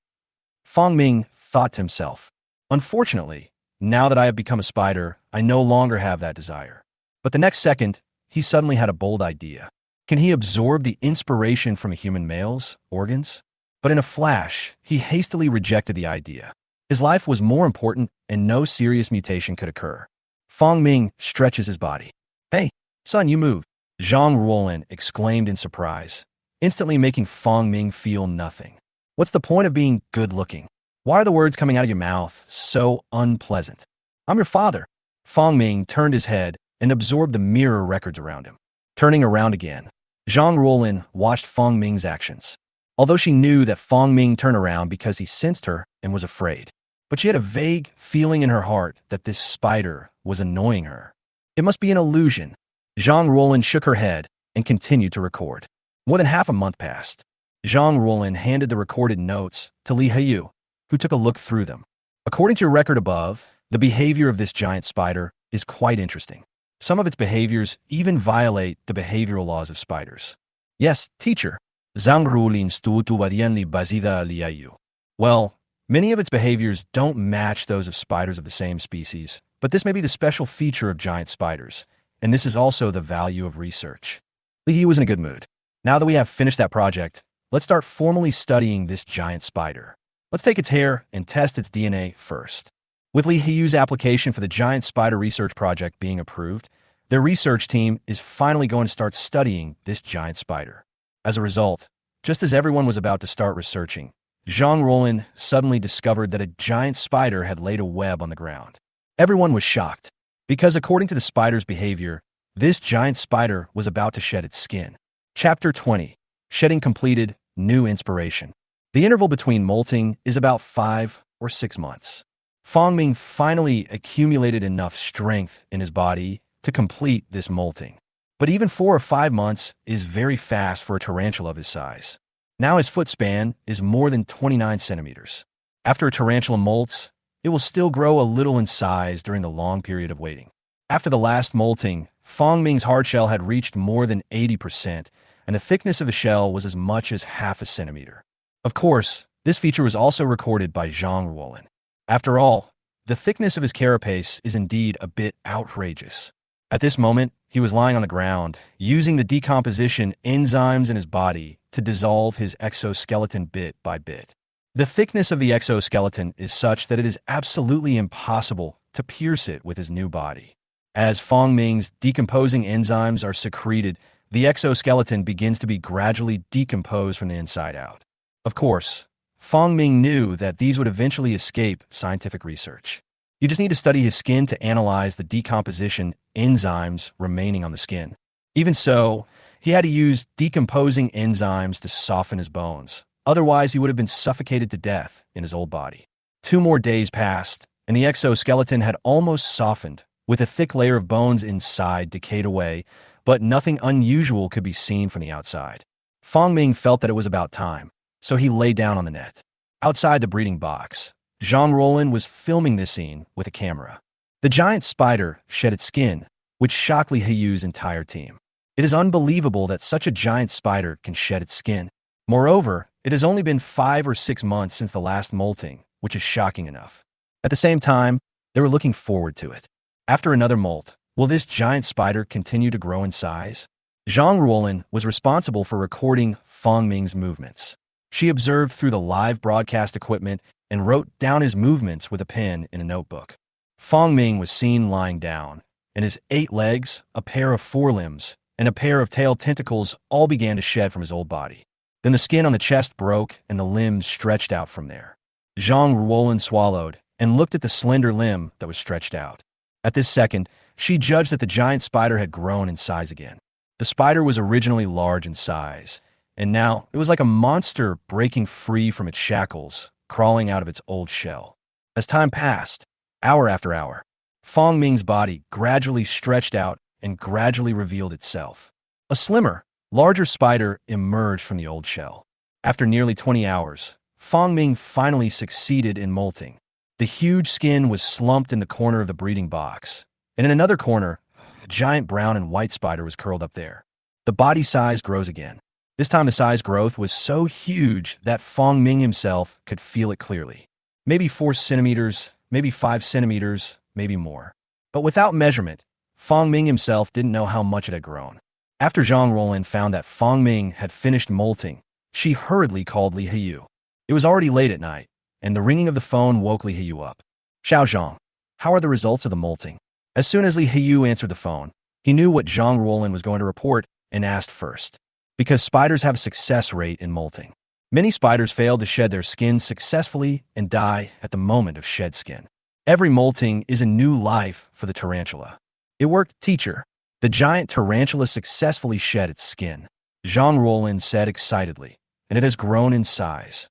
Fong Ming thought to himself. "Unfortunately, now that I have become a spider, I no longer have that desire." But the next second, he suddenly had a bold idea. Can he absorb the inspiration from a human male's organs? But in a flash, he hastily rejected the idea. His life was more important and no serious mutation could occur. Fong Ming stretches his body. "Hey, son, you moved." Zhang Ruolin exclaimed in surprise, instantly making Fong Ming feel nothing. "What's the point of being good-looking? Why are the words coming out of your mouth so unpleasant?" "I'm your father." Fong Ming turned his head and absorbed the mirror records around him. Turning around again, Zhang Ruolin watched Fong Ming's actions. Although she knew that Fong Ming turned around because he sensed her and was afraid. But she had a vague feeling in her heart that this spider was annoying her. It must be an illusion. Zhang Ruolin shook her head and continued to record. More than half a month passed. Zhang Ruolin handed the recorded notes to Li Haiyu, who took a look through them. According to your record above, the behavior of this giant spider is quite interesting. Some of its behaviors even violate the behavioral laws of spiders. "Yes, teacher." Zhang Ruolin stutu vadianli bazida Li Haiyu. "Well, many of its behaviors don't match those of spiders of the same species, but this may be the special feature of giant spiders, And this is also the value of research. Li Yu was in a good mood. Now that we have finished that project, let's start formally studying this giant spider. Let's take its hair and test its DNA first. With Li Yu's application for the giant spider research project being approved, their research team is finally going to start studying this giant spider. As a result, just as everyone was about to start researching, Jean Rollin suddenly discovered that a giant spider had laid a web on the ground. Everyone was shocked, because according to the spider's behavior, this giant spider was about to shed its skin. Chapter 20. Shedding completed, new inspiration. The interval between molting is about 5 or 6 months. Fong Ming finally accumulated enough strength in his body to complete this molting. But even 4 or 5 months is very fast for a tarantula of his size. Now his foot span is more than 29 centimeters. After a tarantula molts, it will still grow a little in size during the long period of waiting. After the last molting, Fong Ming's hard shell had reached more than 80%, and the thickness of the shell was as much as half a centimeter. Of course, this feature was also recorded by Jean Rollin. After all, the thickness of his carapace is indeed a bit outrageous. At this moment, he was lying on the ground, using the decomposition enzymes in his body to dissolve his exoskeleton bit by bit. The thickness of the exoskeleton is such that it is absolutely impossible to pierce it with his new body. As Fong Ming's decomposing enzymes are secreted, the exoskeleton begins to be gradually decomposed from the inside out. Of course, Fong Ming knew that these would eventually escape scientific research. You just need to study his skin to analyze the decomposition enzymes remaining on the skin. Even so, he had to use decomposing enzymes to soften his bones. Otherwise, he would have been suffocated to death in his old body. 2 more days passed, and the exoskeleton had almost softened, with a thick layer of bones inside decayed away, but nothing unusual could be seen from the outside. Fong Ming felt that it was about time, so he lay down on the net. Outside the breeding box, Jean Rollin was filming this scene with a camera. The giant spider shed its skin, which shocked Li Yu's entire team. It is unbelievable that such a giant spider can shed its skin. Moreover, it has only been 5 or 6 months since the last molting, which is shocking enough. At the same time, they were looking forward to it. After another molt, will this giant spider continue to grow in size? Jean Rollin was responsible for recording Fong Ming's movements. She observed through the live broadcast equipment and wrote down his movements with a pen in a notebook. Fong Ming was seen lying down, and his 8 legs, a pair of forelimbs, and a pair of tail tentacles all began to shed from his old body. Then the skin on the chest broke and the limbs stretched out from there. Jean Rollin swallowed and looked at the slender limb that was stretched out. At this second, she judged that the giant spider had grown in size again. The spider was originally large in size, and now it was like a monster breaking free from its shackles, crawling out of its old shell. As time passed, hour after hour, Fong Ming's body gradually stretched out and gradually revealed itself. A slimmer, larger spider emerged from the old shell. After nearly 20 hours, Fong Ming finally succeeded in molting. The huge skin was slumped in the corner of the breeding box, and in another corner, a giant brown and white spider was curled up there. The body size grows again. This time the size growth was so huge that Fong Ming himself could feel it clearly. Maybe 4 centimeters, maybe 5 centimeters, maybe more. But without measurement, Fong Ming himself didn't know how much it had grown. After Jean Rollin found that Fong Ming had finished molting, she hurriedly called Li Yu. It was already late at night, and the ringing of the phone woke Li Yu up. "Xiao Zhang, how are the results of the molting?" As soon as Li Yu answered the phone, he knew what Jean Rollin was going to report and asked first. Because spiders have a success rate in molting. Many spiders fail to shed their skin successfully and die at the moment of shed skin. Every molting is a new life for the tarantula. "It worked, teacher. The giant tarantula successfully shed its skin," Jean Rollin said excitedly, "and it has grown in size."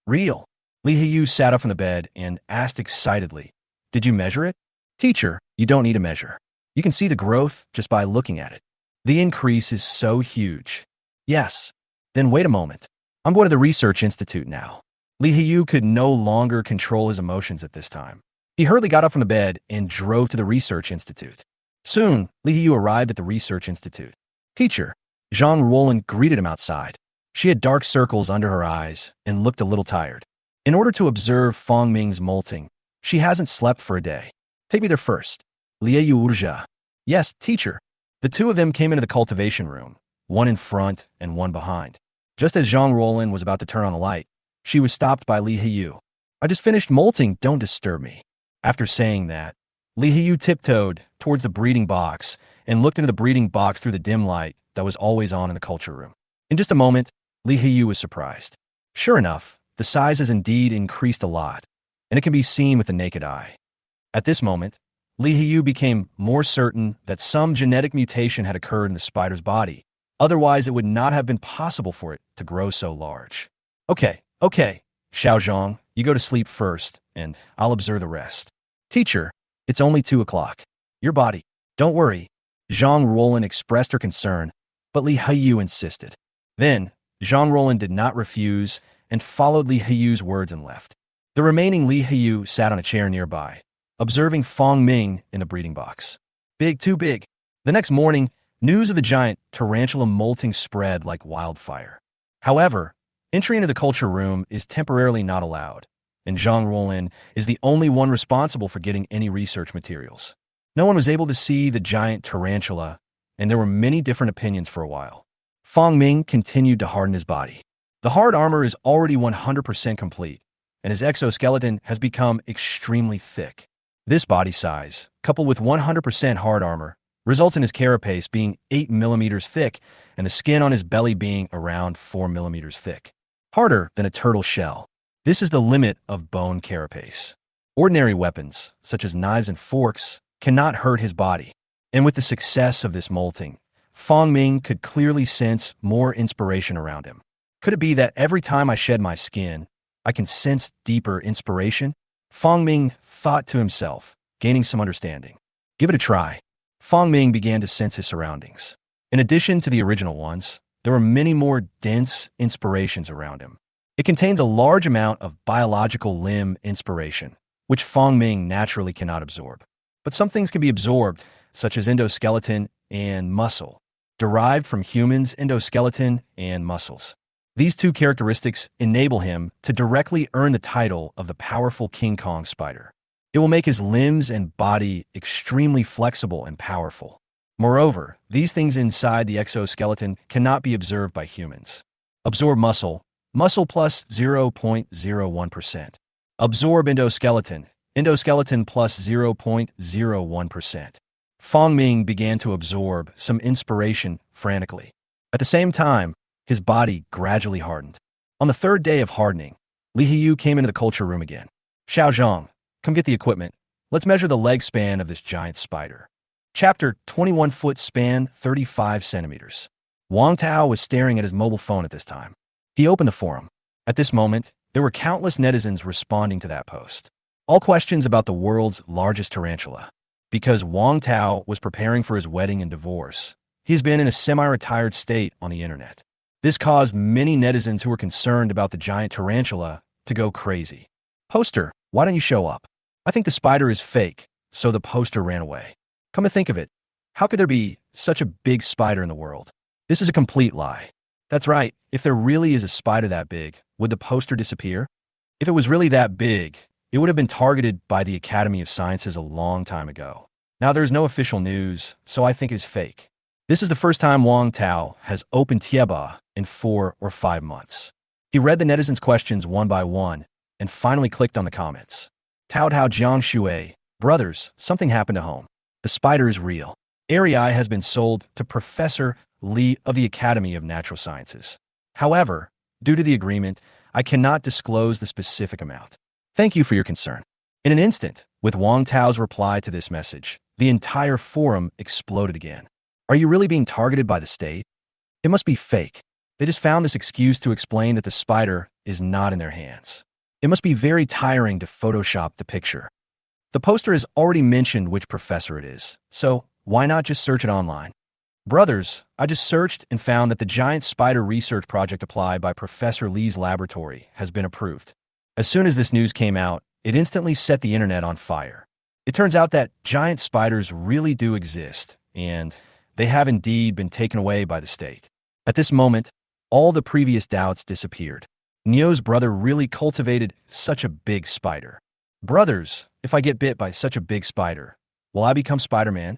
"Real?" Li Yu sat up from the bed and asked excitedly, "Did you measure it?" "Teacher, you don't need to measure. You can see the growth just by looking at it. The increase is so huge." "Yes." "Then wait a moment. I'm going to the research institute now." Li Yu could no longer control his emotions at this time. He hurriedly got up from the bed and drove to the research institute. Soon, Li Yu arrived at the research institute. "Teacher," Jean Rollin greeted him outside. She had dark circles under her eyes and looked a little tired. In order to observe Fong Ming's molting, she hasn't slept for a day. "Take me there first." "Li Yu urja." "Yes, teacher." The two of them came into the cultivation room, one in front and one behind. Just as Zhang Roland was about to turn on the light, she was stopped by Li Hiyu. I just finished molting, don't disturb me. After saying that, Li Hiyu tiptoed towards the breeding box and looked into the breeding box through the dim light that was always on in the culture room. In just a moment, Li Hiyu was surprised. Sure enough, the size has indeed increased a lot, and it can be seen with the naked eye. At this moment, Li Hiyu became more certain that some genetic mutation had occurred in the spider's body. Otherwise, it would not have been possible for it to grow so large. Okay, Xiao Zhang, you go to sleep first, and I'll observe the rest. Teacher, it's only 2 o'clock. Your body. Don't worry. Zhang Roland expressed her concern, but Li Hiyu insisted. Then, Zhang Roland did not refuse and followed Li Hiyu's words and left. The remaining Li Hiyu sat on a chair nearby, observing Fong Ming in the breeding box. Big, too big. The next morning, news of the giant tarantula molting spread like wildfire. However, entry into the culture room is temporarily not allowed, and Zhang Roland is the only one responsible for getting any research materials. No one was able to see the giant tarantula, and there were many different opinions for a while. Fong Ming continued to harden his body. The hard armor is already 100% complete, and his exoskeleton has become extremely thick. This body size, coupled with 100% hard armor, results in his carapace being 8 millimeters thick and the skin on his belly being around 4 millimeters thick. Harder than a turtle shell. This is the limit of bone carapace. Ordinary weapons, such as knives and forks, cannot hurt his body. And with the success of this molting, Fong Ming could clearly sense more inspiration around him. Could it be that every time I shed my skin, I can sense deeper inspiration? Fong Ming thought to himself, gaining some understanding. Give it a try. Fong Ming began to sense his surroundings. In addition to the original ones, there were many more dense inspirations around him. It contains a large amount of biological limb inspiration, which Fong Ming naturally cannot absorb. But some things can be absorbed, such as endoskeleton and muscle, derived from humans' endoskeleton and muscles. These two characteristics enable him to directly earn the title of the powerful King Kong spider. It will make his limbs and body extremely flexible and powerful. Moreover, these things inside the exoskeleton cannot be observed by humans. Absorb muscle, muscle plus 0.01%. Absorb endoskeleton, endoskeleton plus 0.01%. Fong Ming began to absorb some inspiration frantically. At the same time, his body gradually hardened. On the third day of hardening, Li Hiyu came into the culture room again. Xiao Zhang, come get the equipment. Let's measure the leg span of this giant spider. Chapter 21-foot span, 35 centimeters. Wang Tao was staring at his mobile phone at this time. He opened the forum. At this moment, there were countless netizens responding to that post. All questions about the world's largest tarantula. Because Wang Tao was preparing for his wedding and divorce, he's been in a semi-retired state on the internet. This caused many netizens who were concerned about the giant tarantula to go crazy. Poster, why don't you show up? I think the spider is fake, so the poster ran away. Come to think of it, how could there be such a big spider in the world? This is a complete lie. That's right, if there really is a spider that big, would the poster disappear? If it was really that big, it would have been targeted by the Academy of Sciences a long time ago. Now there's no official news, so I think it's fake. This is the first time Wang Tao has opened Tieba in 4 or 5 months. He read the netizens' questions one by one and finally clicked on the comments. Tao Tao Jiang Shui, brothers, something happened at home. The spider is real. Area has been sold to Professor Li of the Academy of Natural Sciences. However, due to the agreement, I cannot disclose the specific amount. Thank you for your concern. In an instant, with Wang Tao's reply to this message, the entire forum exploded again. Are you really being targeted by the state? It must be fake. They just found this excuse to explain that the spider is not in their hands. It must be very tiring to Photoshop the picture. The poster has already mentioned which professor it is, so why not just search it online? Brothers, I just searched and found that the giant spider research project applied by Professor Li's laboratory has been approved. As soon as this news came out, it instantly set the internet on fire. It turns out that giant spiders really do exist, and they have indeed been taken away by the state. At this moment, all the previous doubts disappeared. Neo's brother really cultivated such a big spider. Brothers, if I get bit by such a big spider, will I become Spider-Man?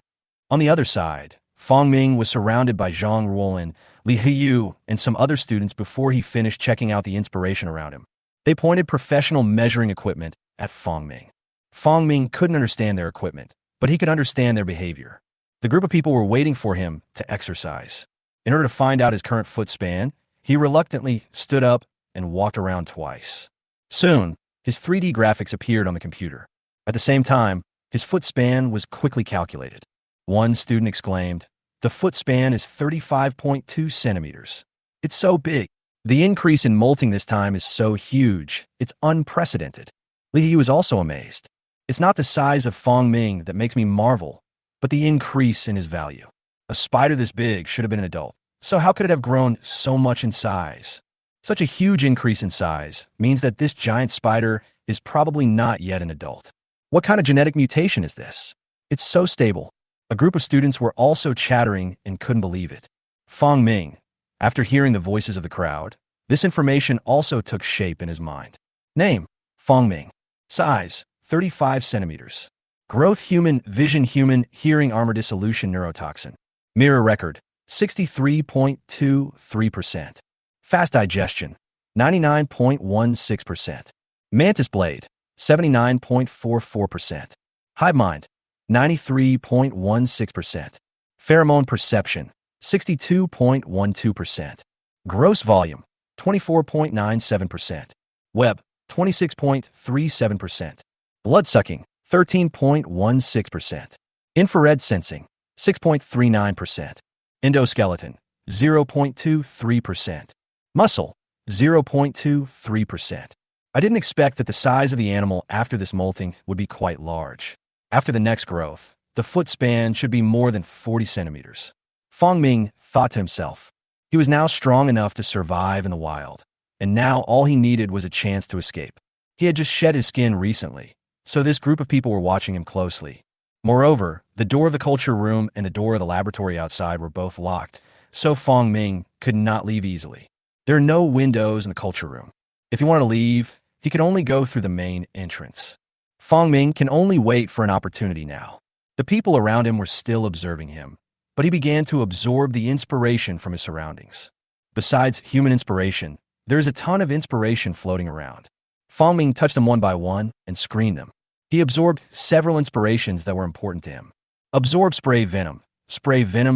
On the other side, Fong Ming was surrounded by Zhang Ruolin, Li Hiyu, and some other students before he finished checking out the inspiration around him. They pointed professional measuring equipment at Fong Ming. Fong Ming couldn't understand their equipment, but he could understand their behavior. The group of people were waiting for him to exercise. In order to find out his current foot span, he reluctantly stood up and walked around twice. Soon, his 3D graphics appeared on the computer. At the same time, his foot span was quickly calculated. One student exclaimed, "The foot span is 35.2 centimeters. It's so big. The increase in molting this time is so huge. It's unprecedented." Li Yu was also amazed. "It's not the size of Fong Ming that makes me marvel, but the increase in his value. A spider this big should have been an adult. So how could it have grown so much in size? Such a huge increase in size means that this giant spider is probably not yet an adult. What kind of genetic mutation is this? It's so stable." A group of students were also chattering and couldn't believe it. Fong Ming, after hearing the voices of the crowd, this information also took shape in his mind. Name, Fong Ming. Size, 35 centimeters. Growth human, vision human, hearing armor dissolution neurotoxin. Mirror record, 63.23%. Fast digestion, 99.16%. Mantis blade, 79.44%. Hive mind, 93.16%. Pheromone perception, 62.12%. Gross volume, 24.97%. Web, 26.37%. Blood sucking, 13.16%. Infrared sensing, 6.39%. Endoskeleton, 0.23%. Muscle, 0.23%. I didn't expect that the size of the animal after this molting would be quite large. After the next growth, the foot span should be more than 40 centimeters. Fong Ming thought to himself. He was now strong enough to survive in the wild, and now all he needed was a chance to escape. He had just shed his skin recently, so this group of people were watching him closely. Moreover, the door of the culture room and the door of the laboratory outside were both locked, so Fong Ming could not leave easily. There are no windows in the culture room. If he wanted to leave, he could only go through the main entrance. Fong Ming can only wait for an opportunity now. The people around him were still observing him, but he began to absorb the inspiration from his surroundings. Besides human inspiration, there is a ton of inspiration floating around. Fong Ming touched them one by one and screened them. He absorbed several inspirations that were important to him. Absorb spray venom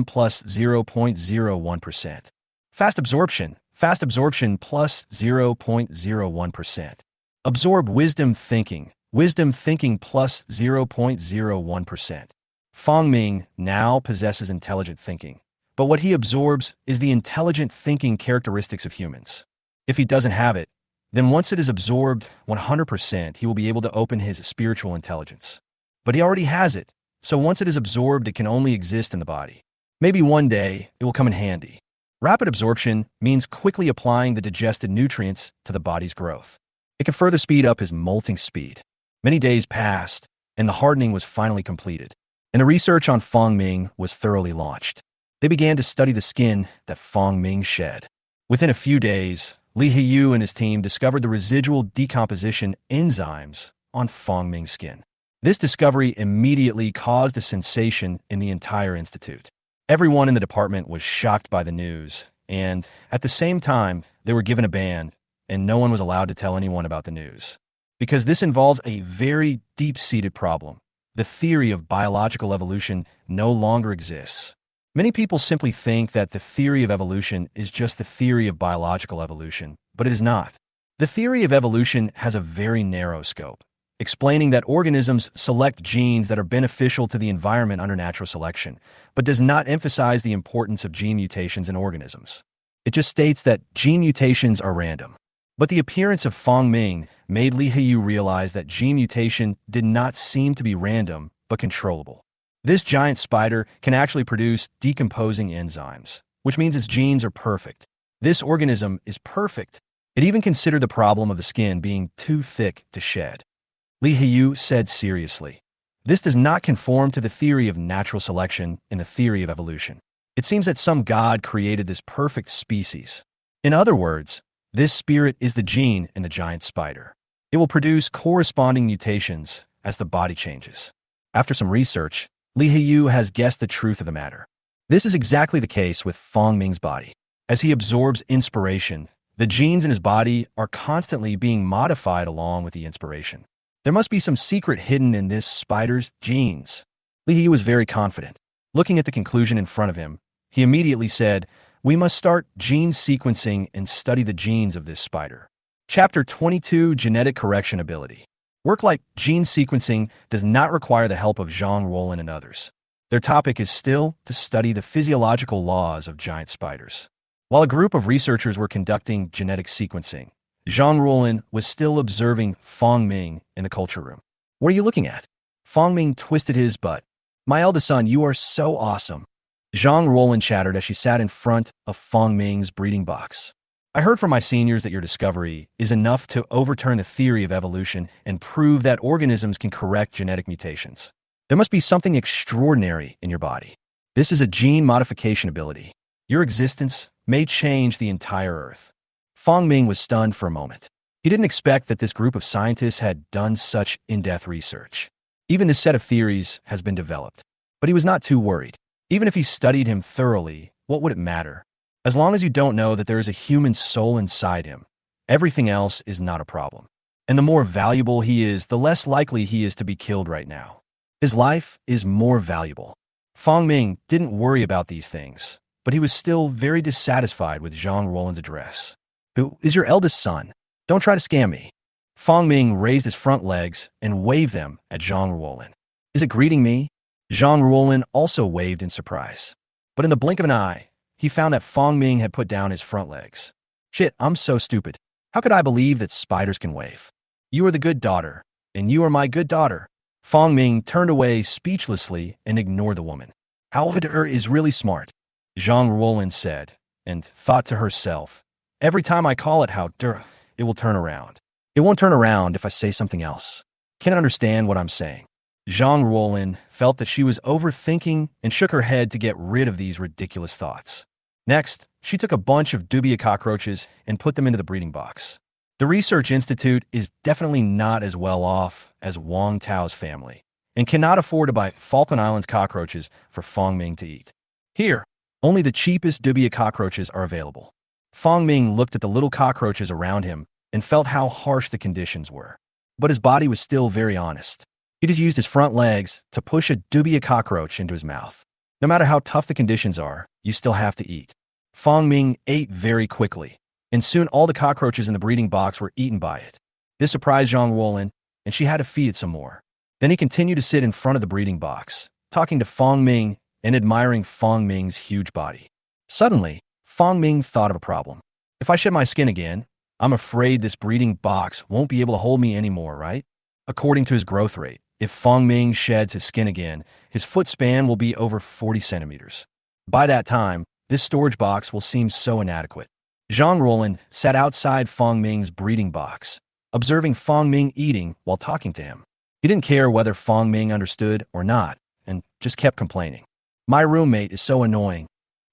plus 0.01%. Fast absorption plus 0.01%. Absorb wisdom thinking plus 0.01%. Fong Ming now possesses intelligent thinking, but what he absorbs is the intelligent thinking characteristics of humans. If he doesn't have it, then once it is absorbed 100%, he will be able to open his spiritual intelligence. But he already has it, so once it is absorbed, it can only exist in the body. Maybe one day it will come in handy. Rapid absorption means quickly applying the digested nutrients to the body's growth. It can further speed up his molting speed. Many days passed, and the hardening was finally completed, and the research on Fong Ming was thoroughly launched. They began to study the skin that Fong Ming shed. Within a few days, Li Hiyu and his team discovered the residual decomposition enzymes on Fong Ming's skin. This discovery immediately caused a sensation in the entire institute. Everyone in the department was shocked by the news, and at the same time, they were given a ban, and no one was allowed to tell anyone about the news. Because this involves a very deep-seated problem. The theory of biological evolution no longer exists. Many people simply think that the theory of evolution is just the theory of biological evolution, but it is not. The theory of evolution has a very narrow scope, explaining that organisms select genes that are beneficial to the environment under natural selection, but does not emphasize the importance of gene mutations in organisms. It just states that gene mutations are random. But the appearance of Fong Ming made Li Hiyu realize that gene mutation did not seem to be random, but controllable. This giant spider can actually produce decomposing enzymes, which means its genes are perfect. This organism is perfect. It even considered the problem of the skin being too thick to shed. Li Hiyu said seriously, "This does not conform to the theory of natural selection and the theory of evolution. It seems that some god created this perfect species. In other words, this spirit is the gene in the giant spider. It will produce corresponding mutations as the body changes." After some research, Li Hiyu has guessed the truth of the matter. This is exactly the case with Fong Ming's body. As he absorbs inspiration, the genes in his body are constantly being modified along with the inspiration. There must be some secret hidden in this spider's genes. Li He was very confident. Looking at the conclusion in front of him, he immediately said, "We must start gene sequencing and study the genes of this spider." Chapter 22, Genetic Correction Ability. Work like gene sequencing does not require the help of Zhang Ruolin and others. Their topic is still to study the physiological laws of giant spiders. While a group of researchers were conducting genetic sequencing, Zhang Ruolin was still observing Fong Ming in the culture room. "What are you looking at?" Fong Ming twisted his butt. "My eldest son, you are so awesome." Zhang Ruolin chattered as she sat in front of Fong Ming's breeding box. "I heard from my seniors that your discovery is enough to overturn the theory of evolution and prove that organisms can correct genetic mutations. There must be something extraordinary in your body. This is a gene modification ability. Your existence may change the entire Earth." Fong Ming was stunned for a moment. He didn't expect that this group of scientists had done such in-depth research. Even this set of theories has been developed. But he was not too worried. Even if he studied him thoroughly, what would it matter? As long as you don't know that there is a human soul inside him, everything else is not a problem. And the more valuable he is, the less likely he is to be killed right now. His life is more valuable. Fong Ming didn't worry about these things, but he was still very dissatisfied with Zhang Ruolin's address. "Who is your eldest son? Don't try to scam me." Fong Ming raised his front legs and waved them at Zhang Ruolin. "Is it greeting me?" Zhang Ruolin also waved in surprise. But in the blink of an eye, he found that Fong Ming had put down his front legs. "Shit, I'm so stupid. How could I believe that spiders can wave? You are the good daughter, and you are my good daughter." Fong Ming turned away speechlessly and ignored the woman. "How her is really smart," Zhang Ruolin said, and thought to herself, "Every time I call it how it will turn around. It won't turn around if I say something else. Can't understand what I'm saying." Zhang Ruolin felt that she was overthinking and shook her head to get rid of these ridiculous thoughts. Next, she took a bunch of dubia cockroaches and put them into the breeding box. The Research Institute is definitely not as well off as Wang Tao's family and cannot afford to buy Falkland Islands cockroaches for Fong Ming to eat. Here, only the cheapest dubia cockroaches are available. Fong Ming looked at the little cockroaches around him and felt how harsh the conditions were. But his body was still very honest. He just used his front legs to push a dubia cockroach into his mouth. No matter how tough the conditions are, you still have to eat. Fong Ming ate very quickly, and soon all the cockroaches in the breeding box were eaten by it. This surprised Zhang Ruolin, and she had to feed it some more. Then he continued to sit in front of the breeding box, talking to Fong Ming and admiring Fong Ming's huge body. Suddenly, Fong Ming thought of a problem. "If I shed my skin again, I'm afraid this breeding box won't be able to hold me anymore, right?" According to his growth rate, if Fong Ming sheds his skin again, his foot span will be over 40 centimeters. By that time, this storage box will seem so inadequate. Zhang Ruolin sat outside Fong Ming's breeding box, observing Fong Ming eating while talking to him. He didn't care whether Fong Ming understood or not, and just kept complaining. "My roommate is so annoying."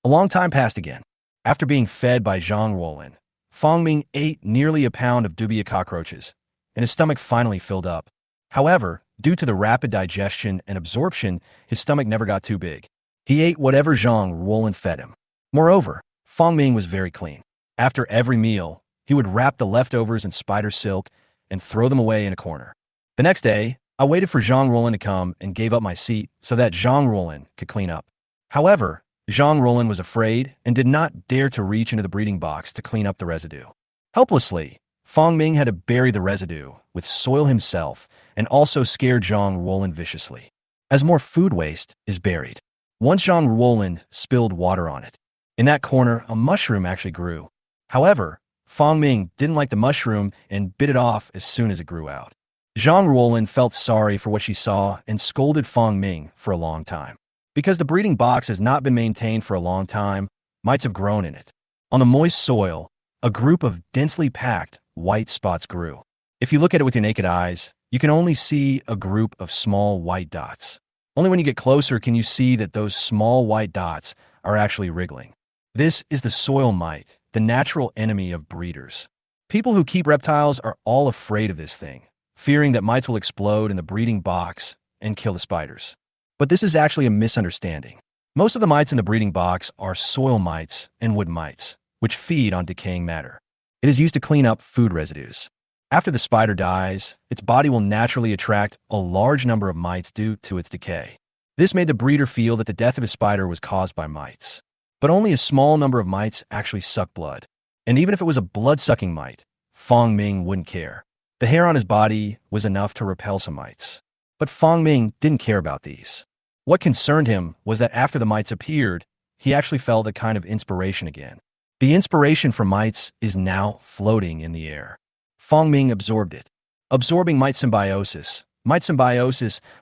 A long time passed again. After being fed by Zhang Ruolin, Fong Ming ate nearly a pound of dubia cockroaches, and his stomach finally filled up. However, due to the rapid digestion and absorption, his stomach never got too big. He ate whatever Zhang Ruolin fed him. Moreover, Fong Ming was very clean. After every meal, he would wrap the leftovers in spider silk and throw them away in a corner. The next day, I waited for Zhang Ruolin to come and gave up my seat so that Zhang Ruolin could clean up. However, Zhang Ruolin was afraid and did not dare to reach into the breeding box to clean up the residue. Helplessly, Fong Ming had to bury the residue with soil himself and also scared Zhang Ruolin viciously, as more food waste is buried. Once Zhang Ruolin spilled water on it. In that corner, a mushroom actually grew. However, Fong Ming didn't like the mushroom and bit it off as soon as it grew out. Zhang Ruolin felt sorry for what she saw and scolded Fong Ming for a long time. Because the breeding box has not been maintained for a long time, mites have grown in it. On the moist soil, a group of densely packed white spots grew. If you look at it with your naked eyes, you can only see a group of small white dots. Only when you get closer can you see that those small white dots are actually wriggling. This is the soil mite, the natural enemy of breeders. People who keep reptiles are all afraid of this thing, fearing that mites will explode in the breeding box and kill the spiders. But this is actually a misunderstanding. Most of the mites in the breeding box are soil mites and wood mites, which feed on decaying matter. It is used to clean up food residues. After the spider dies, its body will naturally attract a large number of mites due to its decay. This made the breeder feel that the death of his spider was caused by mites. But only a small number of mites actually suck blood. And even if it was a blood-sucking mite, Fong Ming wouldn't care. The hair on his body was enough to repel some mites. But Fong Ming didn't care about these. What concerned him was that after the mites appeared, he actually felt a kind of inspiration again. The inspiration for mites is now floating in the air. Fong Ming absorbed it. Absorbing mite symbiosis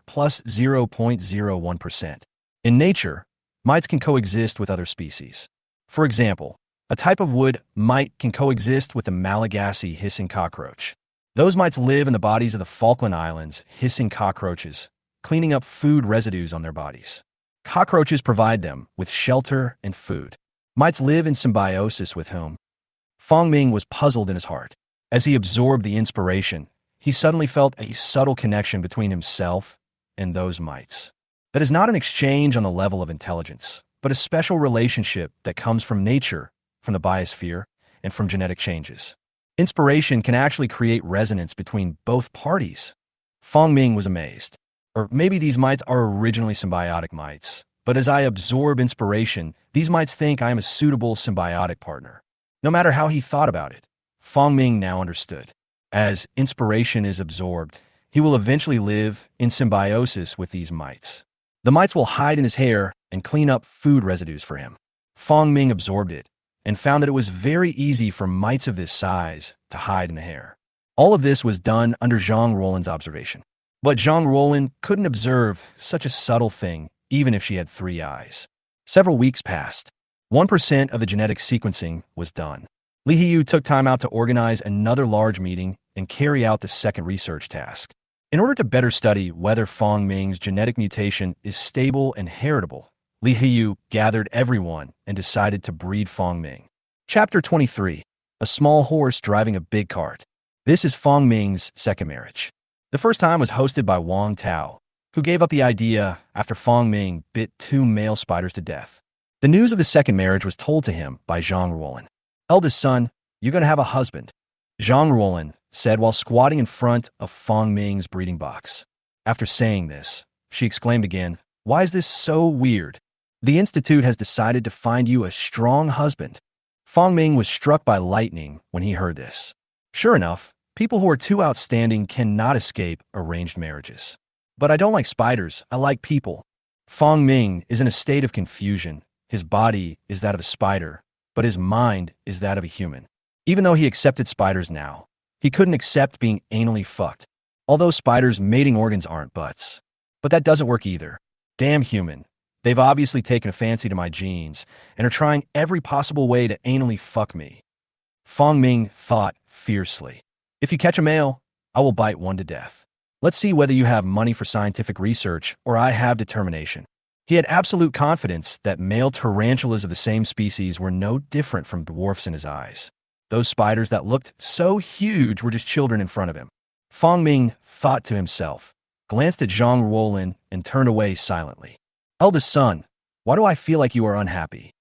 plus 0.01%. In nature, mites can coexist with other species. For example, a type of wood mite can coexist with the Malagasy hissing cockroach. Those mites live in the bodies of the Falkland Islands hissing cockroaches, cleaning up food residues on their bodies. Cockroaches provide them with shelter and food. Mites live in symbiosis with whom? Fong Ming was puzzled in his heart. As he absorbed the inspiration, he suddenly felt a subtle connection between himself and those mites. That is not an exchange on the level of intelligence, but a special relationship that comes from nature, from the biosphere, and from genetic changes. Inspiration can actually create resonance between both parties. Fong Ming was amazed. Or maybe these mites are originally symbiotic mites, but as I absorb inspiration, these mites think I am a suitable symbiotic partner. No matter how he thought about it, Fong Ming now understood. As inspiration is absorbed, he will eventually live in symbiosis with these mites. The mites will hide in his hair and clean up food residues for him. Fong Ming absorbed it and found that it was very easy for mites of this size to hide in the hair. All of this was done under Zhang Ruolin's observation. But Zhang Ruolin couldn't observe such a subtle thing, even if she had 3 eyes. Several weeks passed. 1% of the genetic sequencing was done. Li Hiyu took time out to organize another large meeting and carry out the second research task. In order to better study whether Fong Ming's genetic mutation is stable and heritable, Li Hiyu gathered everyone and decided to breed Fong Ming. Chapter 23. A small horse driving a big cart. This is Fong Ming's second marriage. The first time was hosted by Wang Tao, who gave up the idea after Fong Ming bit 2 male spiders to death. The news of the second marriage was told to him by Zhang Ruolin. Eldest son, you're going to have a husband, Zhang Ruolin said while squatting in front of Fong Ming's breeding box. After saying this, she exclaimed again, why is this so weird? The Institute has decided to find you a strong husband. Fong Ming was struck by lightning when he heard this. Sure enough, people who are too outstanding cannot escape arranged marriages. But I don't like spiders, I like people. Fong Ming is in a state of confusion. His body is that of a spider, but his mind is that of a human. Even though he accepted spiders now, he couldn't accept being anally fucked. Although spiders' mating organs aren't butts. But that doesn't work either. Damn human. They've obviously taken a fancy to my genes and are trying every possible way to anally fuck me. Fong Ming thought fiercely. If you catch a male, I will bite one to death. Let's see whether you have money for scientific research or I have determination. He had absolute confidence that male tarantulas of the same species were no different from dwarfs in his eyes. Those spiders that looked so huge were just children in front of him. Fong Ming thought to himself, glanced at Zhang Ruolin, and turned away silently. Eldest son, why do I feel like you are unhappy?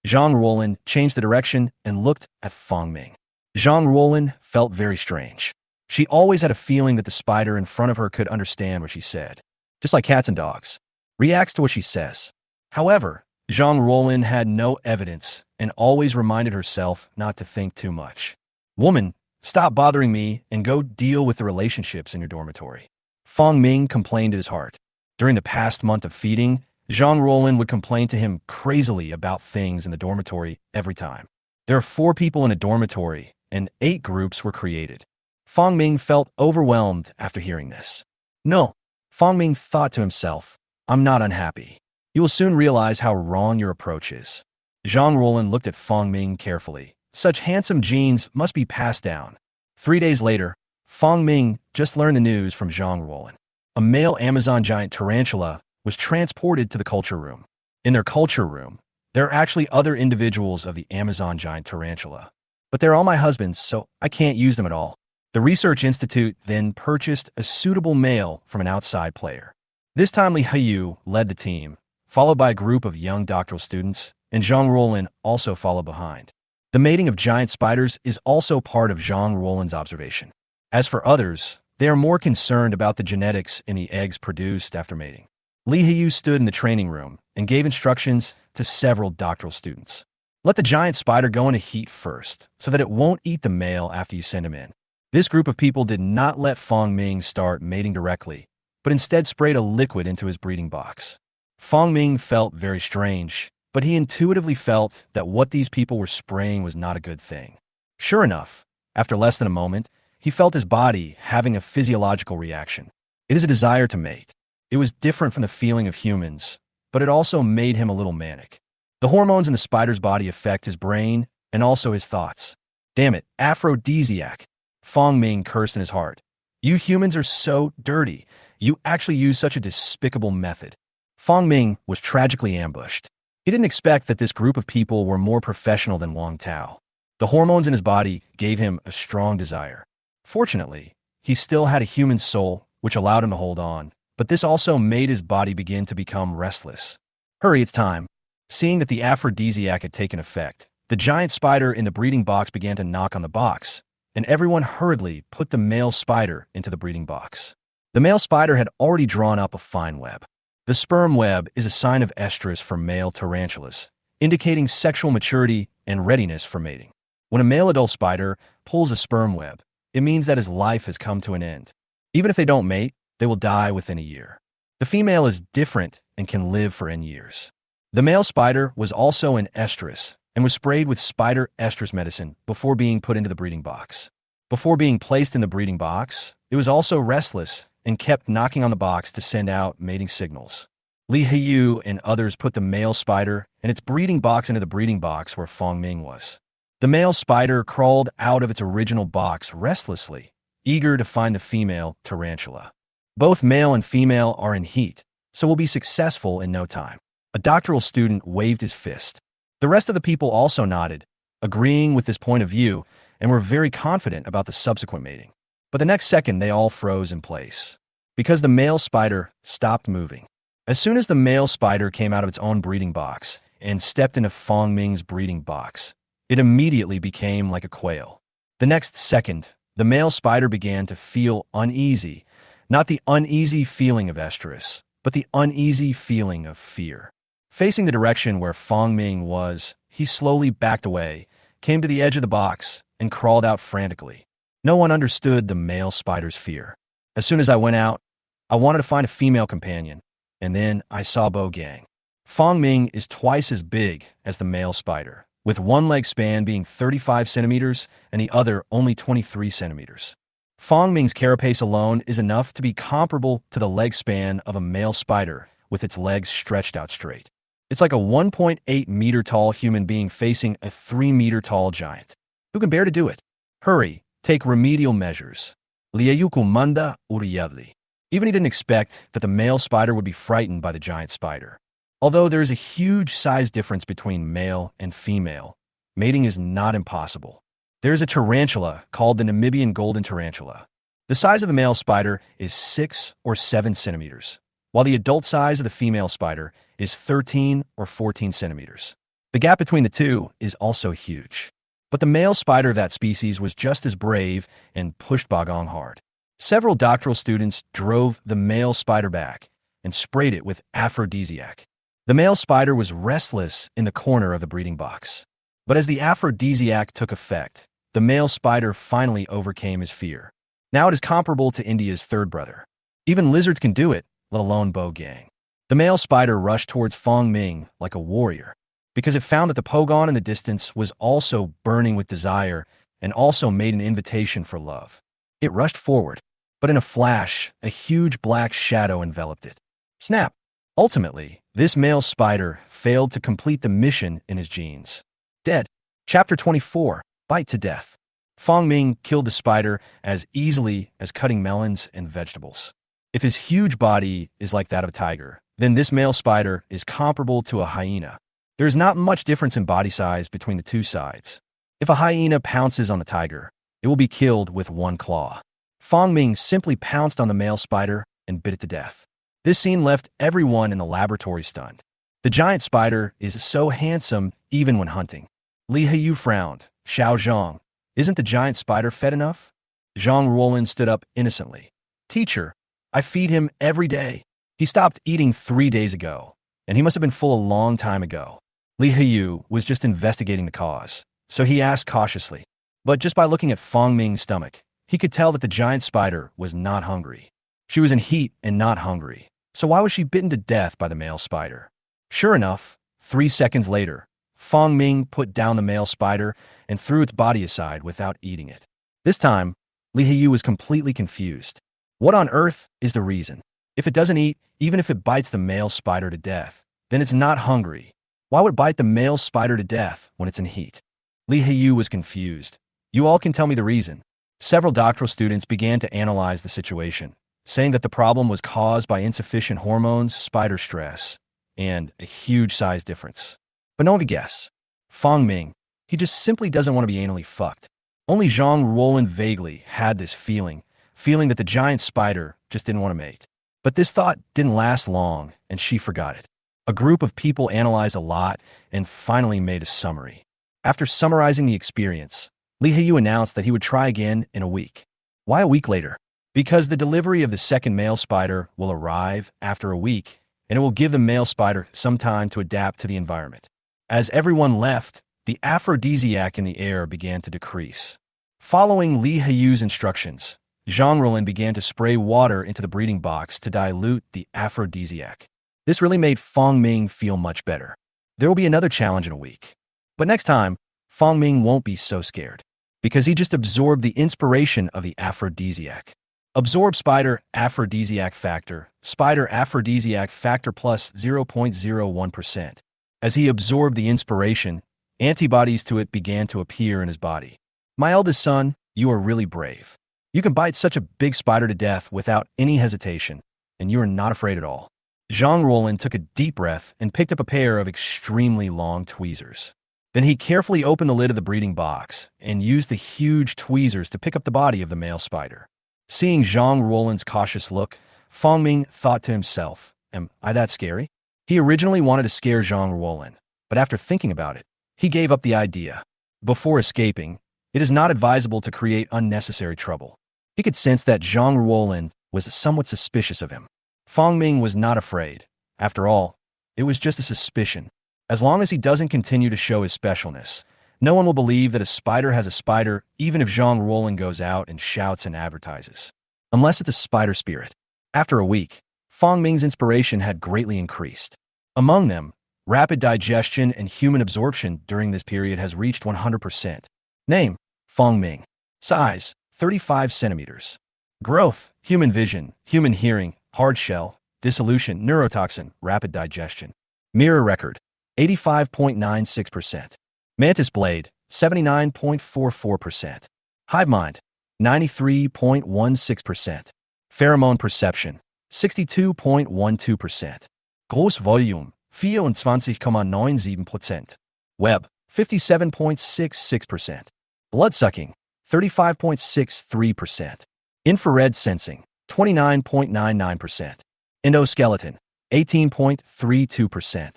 Zhang Ruolin changed the direction and looked at Fong Ming. Zhang Ruolin felt very strange. She always had a feeling that the spider in front of her could understand what she said. Just like cats and dogs. Reacts to what she says. However, Zhang Ruolin had no evidence and always reminded herself not to think too much. Woman, stop bothering me and go deal with the relationships in your dormitory. Fong Ming complained in his heart. During the past month of feeding, Zhang Ruolin would complain to him crazily about things in the dormitory every time. There are 4 people in a dormitory, and 8 groups were created. Fong Ming felt overwhelmed after hearing this. No, Fong Ming thought to himself, I'm not unhappy. You will soon realize how wrong your approach is. Zhang Ruolin looked at Fong Ming carefully. Such handsome genes must be passed down. 3 days later, Fong Ming just learned the news from Zhang Ruolin. A male Amazon giant tarantula was transported to the culture room. In their culture room, there are actually other individuals of the Amazon giant tarantula. But they're all my husbands, so I can't use them at all. The Research Institute then purchased a suitable male from an outside player. This time Li Hiyu led the team, followed by a group of young doctoral students, and Zhang Ruolin also followed behind. The mating of giant spiders is also part of Zhang Ruolin's observation. As for others, they are more concerned about the genetics in the eggs produced after mating. Li Heyu stood in the training room and gave instructions to several doctoral students. Let the giant spider go into heat first, so that it won't eat the male after you send him in. This group of people did not let Fong Ming start mating directly, but instead sprayed a liquid into his breeding box. Fong Ming felt very strange, but he intuitively felt that what these people were spraying was not a good thing. Sure enough, after less than a moment, he felt his body having a physiological reaction. It is a desire to mate. It was different from the feeling of humans, but it also made him a little manic. The hormones in the spider's body affect his brain and also his thoughts. Damn it, aphrodisiac. Fong Ming cursed in his heart. You humans are so dirty. You actually use such a despicable method. Fong Ming was tragically ambushed. He didn't expect that this group of people were more professional than Wang Tao. The hormones in his body gave him a strong desire. Fortunately, he still had a human soul, which allowed him to hold on, but this also made his body begin to become restless. Hurry, it's time. Seeing that the aphrodisiac had taken effect, the giant spider in the breeding box began to knock on the box, and everyone hurriedly put the male spider into the breeding box. The male spider had already drawn up a fine web. The sperm web is a sign of estrus for male tarantulas, indicating sexual maturity and readiness for mating. When a male adult spider pulls a sperm web, it means that his life has come to an end. Even if they don't mate, they will die within a year. The female is different and can live for N years. The male spider was also an estrus and was sprayed with spider estrus medicine before being put into the breeding box. Before being placed in the breeding box, it was also restless and kept knocking on the box to send out mating signals. Li Heyu and others put the male spider and its breeding box into the breeding box where Fong Ming was. The male spider crawled out of its original box restlessly, eager to find the female tarantula. Both male and female are in heat, so will be successful in no time. A doctoral student waved his fist. The rest of the people also nodded, agreeing with this point of view, and were very confident about the subsequent mating. But the next second, they all froze in place, because the male spider stopped moving. As soon as the male spider came out of its own breeding box and stepped into Fong Ming's breeding box, it immediately became like a quail. The next second, the male spider began to feel uneasy, not the uneasy feeling of estrus, but the uneasy feeling of fear. Facing the direction where Fong Ming was, he slowly backed away, came to the edge of the box, and crawled out frantically. No one understood the male spider's fear. As soon as I went out, I wanted to find a female companion, and then I saw Bo Gang. Fong Ming is twice as big as the male spider, with one leg span being 35 centimeters and the other only 23 centimeters. Fong Ming's carapace alone is enough to be comparable to the leg span of a male spider with its legs stretched out straight. It's like a 1.8 meter tall human being facing a 3 meter tall giant. Who can bear to do it? Hurry, take remedial measures. Liayuku manda uriyadli. Even he didn't expect that the male spider would be frightened by the giant spider. Although there is a huge size difference between male and female, mating is not impossible. There is a tarantula called the Namibian golden tarantula. The size of the male spider is 6 or 7 centimeters, while the adult size of the female spider is 13 or 14 centimeters. The gap between the two is also huge. But the male spider of that species was just as brave and pushed Bagong hard. Several doctoral students drove the male spider back and sprayed it with aphrodisiac. The male spider was restless in the corner of the breeding box. But as the aphrodisiac took effect, the male spider finally overcame his fear. Now it is comparable to India's third brother. Even lizards can do it, let alone Bo Gang. The male spider rushed towards Fong Ming like a warrior, because it found that the pogon in the distance was also burning with desire and also made an invitation for love. It rushed forward, but in a flash, a huge black shadow enveloped it. Snap! Ultimately, this male spider failed to complete the mission in his genes. Dead. Chapter 24. Bite to death. Fong Ming killed the spider as easily as cutting melons and vegetables. If his huge body is like that of a tiger, then this male spider is comparable to a hyena. There is not much difference in body size between the two sides. If a hyena pounces on the tiger, it will be killed with one claw. Fong Ming simply pounced on the male spider and bit it to death. This scene left everyone in the laboratory stunned. The giant spider is so handsome even when hunting. Li Haiyu frowned. Xiao Zhang, isn't the giant spider fed enough? Zhang Ruolin stood up innocently. Teacher, I feed him every day. He stopped eating 3 days ago, and he must have been full a long time ago. Li Haiyu was just investigating the cause, so he asked cautiously. But just by looking at Fong Ming's stomach, he could tell that the giant spider was not hungry. She was in heat and not hungry, so why was she bitten to death by the male spider? Sure enough, 3 seconds later, Fong Ming put down the male spider and threw its body aside without eating it. This time, Li Haiyu was completely confused. What on earth is the reason? If it doesn't eat, even if it bites the male spider to death, then it's not hungry. Why would it bite the male spider to death when it's in heat? Li Haiyu was confused. You all can tell me the reason. Several doctoral students began to analyze the situation, saying that the problem was caused by insufficient hormones, spider stress, and a huge size difference. But no one could guess. Fong Ming, he just simply doesn't want to be anally fucked. Only Zhang Ruolin vaguely had this feeling that the giant spider just didn't want to mate. But this thought didn't last long, and she forgot it. A group of people analyzed a lot and finally made a summary. After summarizing the experience, Li Haiyu announced that he would try again in a week. Why a week later? Because the delivery of the second male spider will arrive after a week, and it will give the male spider some time to adapt to the environment. As everyone left, the aphrodisiac in the air began to decrease. Following Li Haiyu's instructions, Zhang Ruolin began to spray water into the breeding box to dilute the aphrodisiac. This really made Fong Ming feel much better. There will be another challenge in a week. But next time, Fong Ming won't be so scared, because he just absorbed the inspiration of the aphrodisiac. Absorb spider aphrodisiac factor plus 0.01%. As he absorbed the inspiration, antibodies to it began to appear in his body. My eldest son, you are really brave. You can bite such a big spider to death without any hesitation, and you are not afraid at all. Zhang Ruolin took a deep breath and picked up a pair of extremely long tweezers. Then he carefully opened the lid of the breeding box and used the huge tweezers to pick up the body of the male spider. Seeing Zhang Ruolin's cautious look, Fong Ming thought to himself, am I that scary? He originally wanted to scare Zhang Ruolin, but after thinking about it, he gave up the idea. Before escaping, it is not advisable to create unnecessary trouble. He could sense that Zhang Ruolin was somewhat suspicious of him. Fong Ming was not afraid. After all, it was just a suspicion. As long as he doesn't continue to show his specialness, no one will believe that a spider has a spider even if Zhang Ruolin goes out and shouts and advertises. Unless it's a spider spirit. After a week, Fong Ming's inspiration had greatly increased. Among them, rapid digestion and human absorption during this period has reached 100%. Name, Fong Ming. Size, 35 centimeters. Growth, human vision, human hearing, hard shell, dissolution, neurotoxin, rapid digestion. Mirror record, 85.96%. Mantis blade, 79.44%. Hive mind, 93.16%. Pheromone perception, 62.12%. Gross volume, 24,97%. Web, 57.66%. Blood sucking, 35.63%. Infrared sensing, 29.99%. Endoskeleton, 18.32%.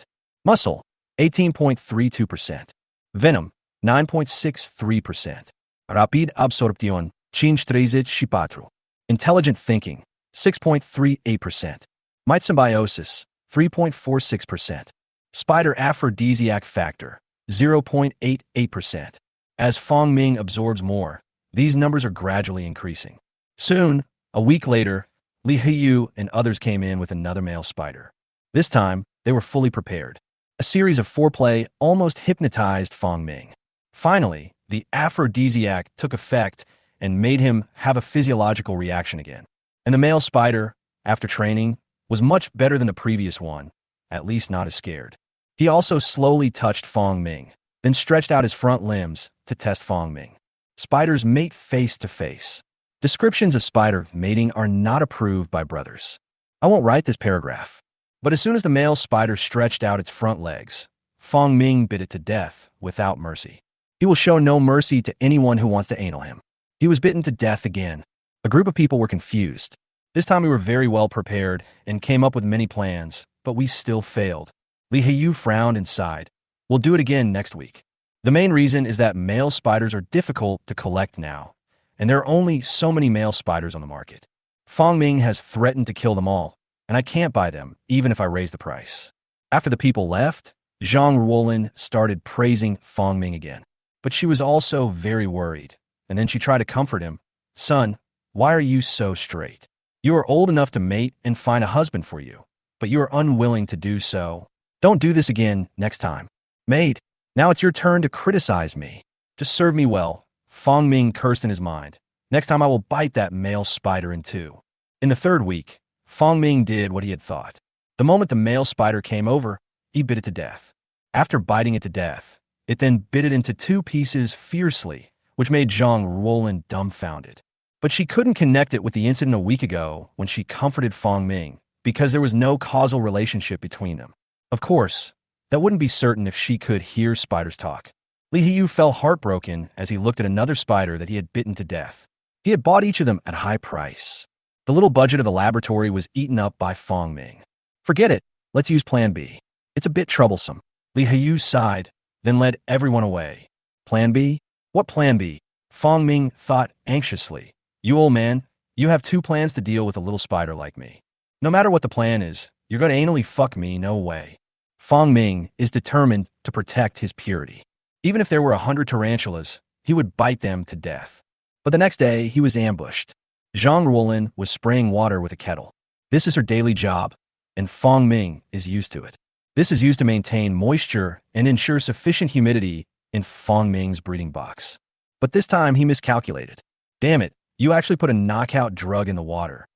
Muscle, 18.32%. Venom, 9.63%. Rapid absorption, 5.34%. Intelligent thinking, 6.38%. Mite symbiosis, 3.46%. Spider aphrodisiac factor, 0.88%. As Fong Ming absorbs more, these numbers are gradually increasing. Soon, a week later, Li Haiyu and others came in with another male spider. This time, they were fully prepared. A series of foreplay almost hypnotized Fong Ming. Finally, the aphrodisiac took effect and made him have a physiological reaction again. And the male spider, after training, was much better than the previous one, at least not as scared. He also slowly touched Fong Ming, then stretched out his front limbs to test Fong Ming. Spiders mate face to face. Descriptions of spider mating are not approved by brothers. I won't write this paragraph. But as soon as the male spider stretched out its front legs, Fong Ming bit it to death without mercy. He will show no mercy to anyone who wants to anal him. He was bitten to death again. A group of people were confused. This time we were very well prepared and came up with many plans, but we still failed. Li Heyyu frowned and sighed. We'll do it again next week. The main reason is that male spiders are difficult to collect now, and there are only so many male spiders on the market. Fong Ming has threatened to kill them all, and I can't buy them, even if I raise the price. After the people left, Zhang Ruolin started praising Fong Ming again. But she was also very worried, and then she tried to comfort him. Son, why are you so straight? You are old enough to mate and find a husband for you, but you are unwilling to do so. Don't do this again next time. Maid, now it's your turn to criticize me. Just serve me well. Fong Ming cursed in his mind. Next time I will bite that male spider in two. In the third week, Fong Ming did what he had thought. The moment the male spider came over, he bit it to death. After biting it to death, it then bit it into two pieces fiercely, which made Zhang Ruolin dumbfounded. But she couldn't connect it with the incident a week ago when she comforted Fong Ming, because there was no causal relationship between them. Of course, that wouldn't be certain if she could hear spiders talk. Li Heyyu felt heartbroken as he looked at another spider that he had bitten to death. He had bought each of them at a high price. The little budget of the laboratory was eaten up by Fong Ming. Forget it. Let's use Plan B. It's a bit troublesome. Li Heyyu sighed, then led everyone away. Plan B? What Plan B? Fong Ming thought anxiously. You old man, you have two plans to deal with a little spider like me. No matter what the plan is, you're going to anally fuck me, no way. Fong Ming is determined to protect his purity. Even if there were 100 tarantulas, he would bite them to death. But the next day, he was ambushed. Zhang Ruolin was spraying water with a kettle. This is her daily job, and Fong Ming is used to it. This is used to maintain moisture and ensure sufficient humidity in Fong Ming's breeding box. But this time, he miscalculated. Damn it, you actually put a knockout drug in the water.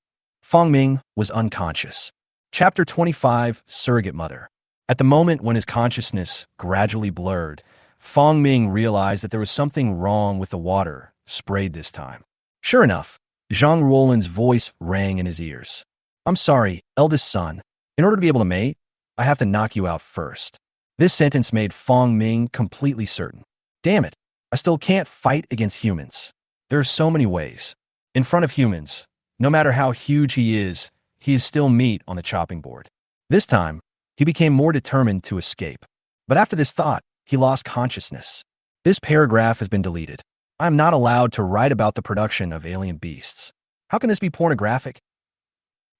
Fong Ming was unconscious. Chapter 25, Surrogate Mother. At the moment when his consciousness gradually blurred, Fong Ming realized that there was something wrong with the water sprayed this time. Sure enough, Zhang Ruolin's voice rang in his ears. I'm sorry, eldest son. In order to be able to mate, I have to knock you out first. This sentence made Fong Ming completely certain. Damn it, I still can't fight against humans. There are so many ways. In front of humans, no matter how huge he is still meat on the chopping board. This time, he became more determined to escape. But after this thought, he lost consciousness. This paragraph has been deleted. I am not allowed to write about the production of alien beasts. How can this be pornographic?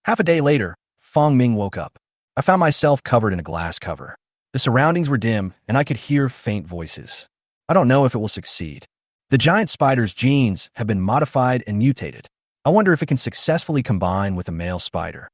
Half a day later, Fong Ming woke up. I found myself covered in a glass cover. The surroundings were dim, and I could hear faint voices. I don't know if it will succeed. The giant spider's genes have been modified and mutated. I wonder if it can successfully combine with a male spider.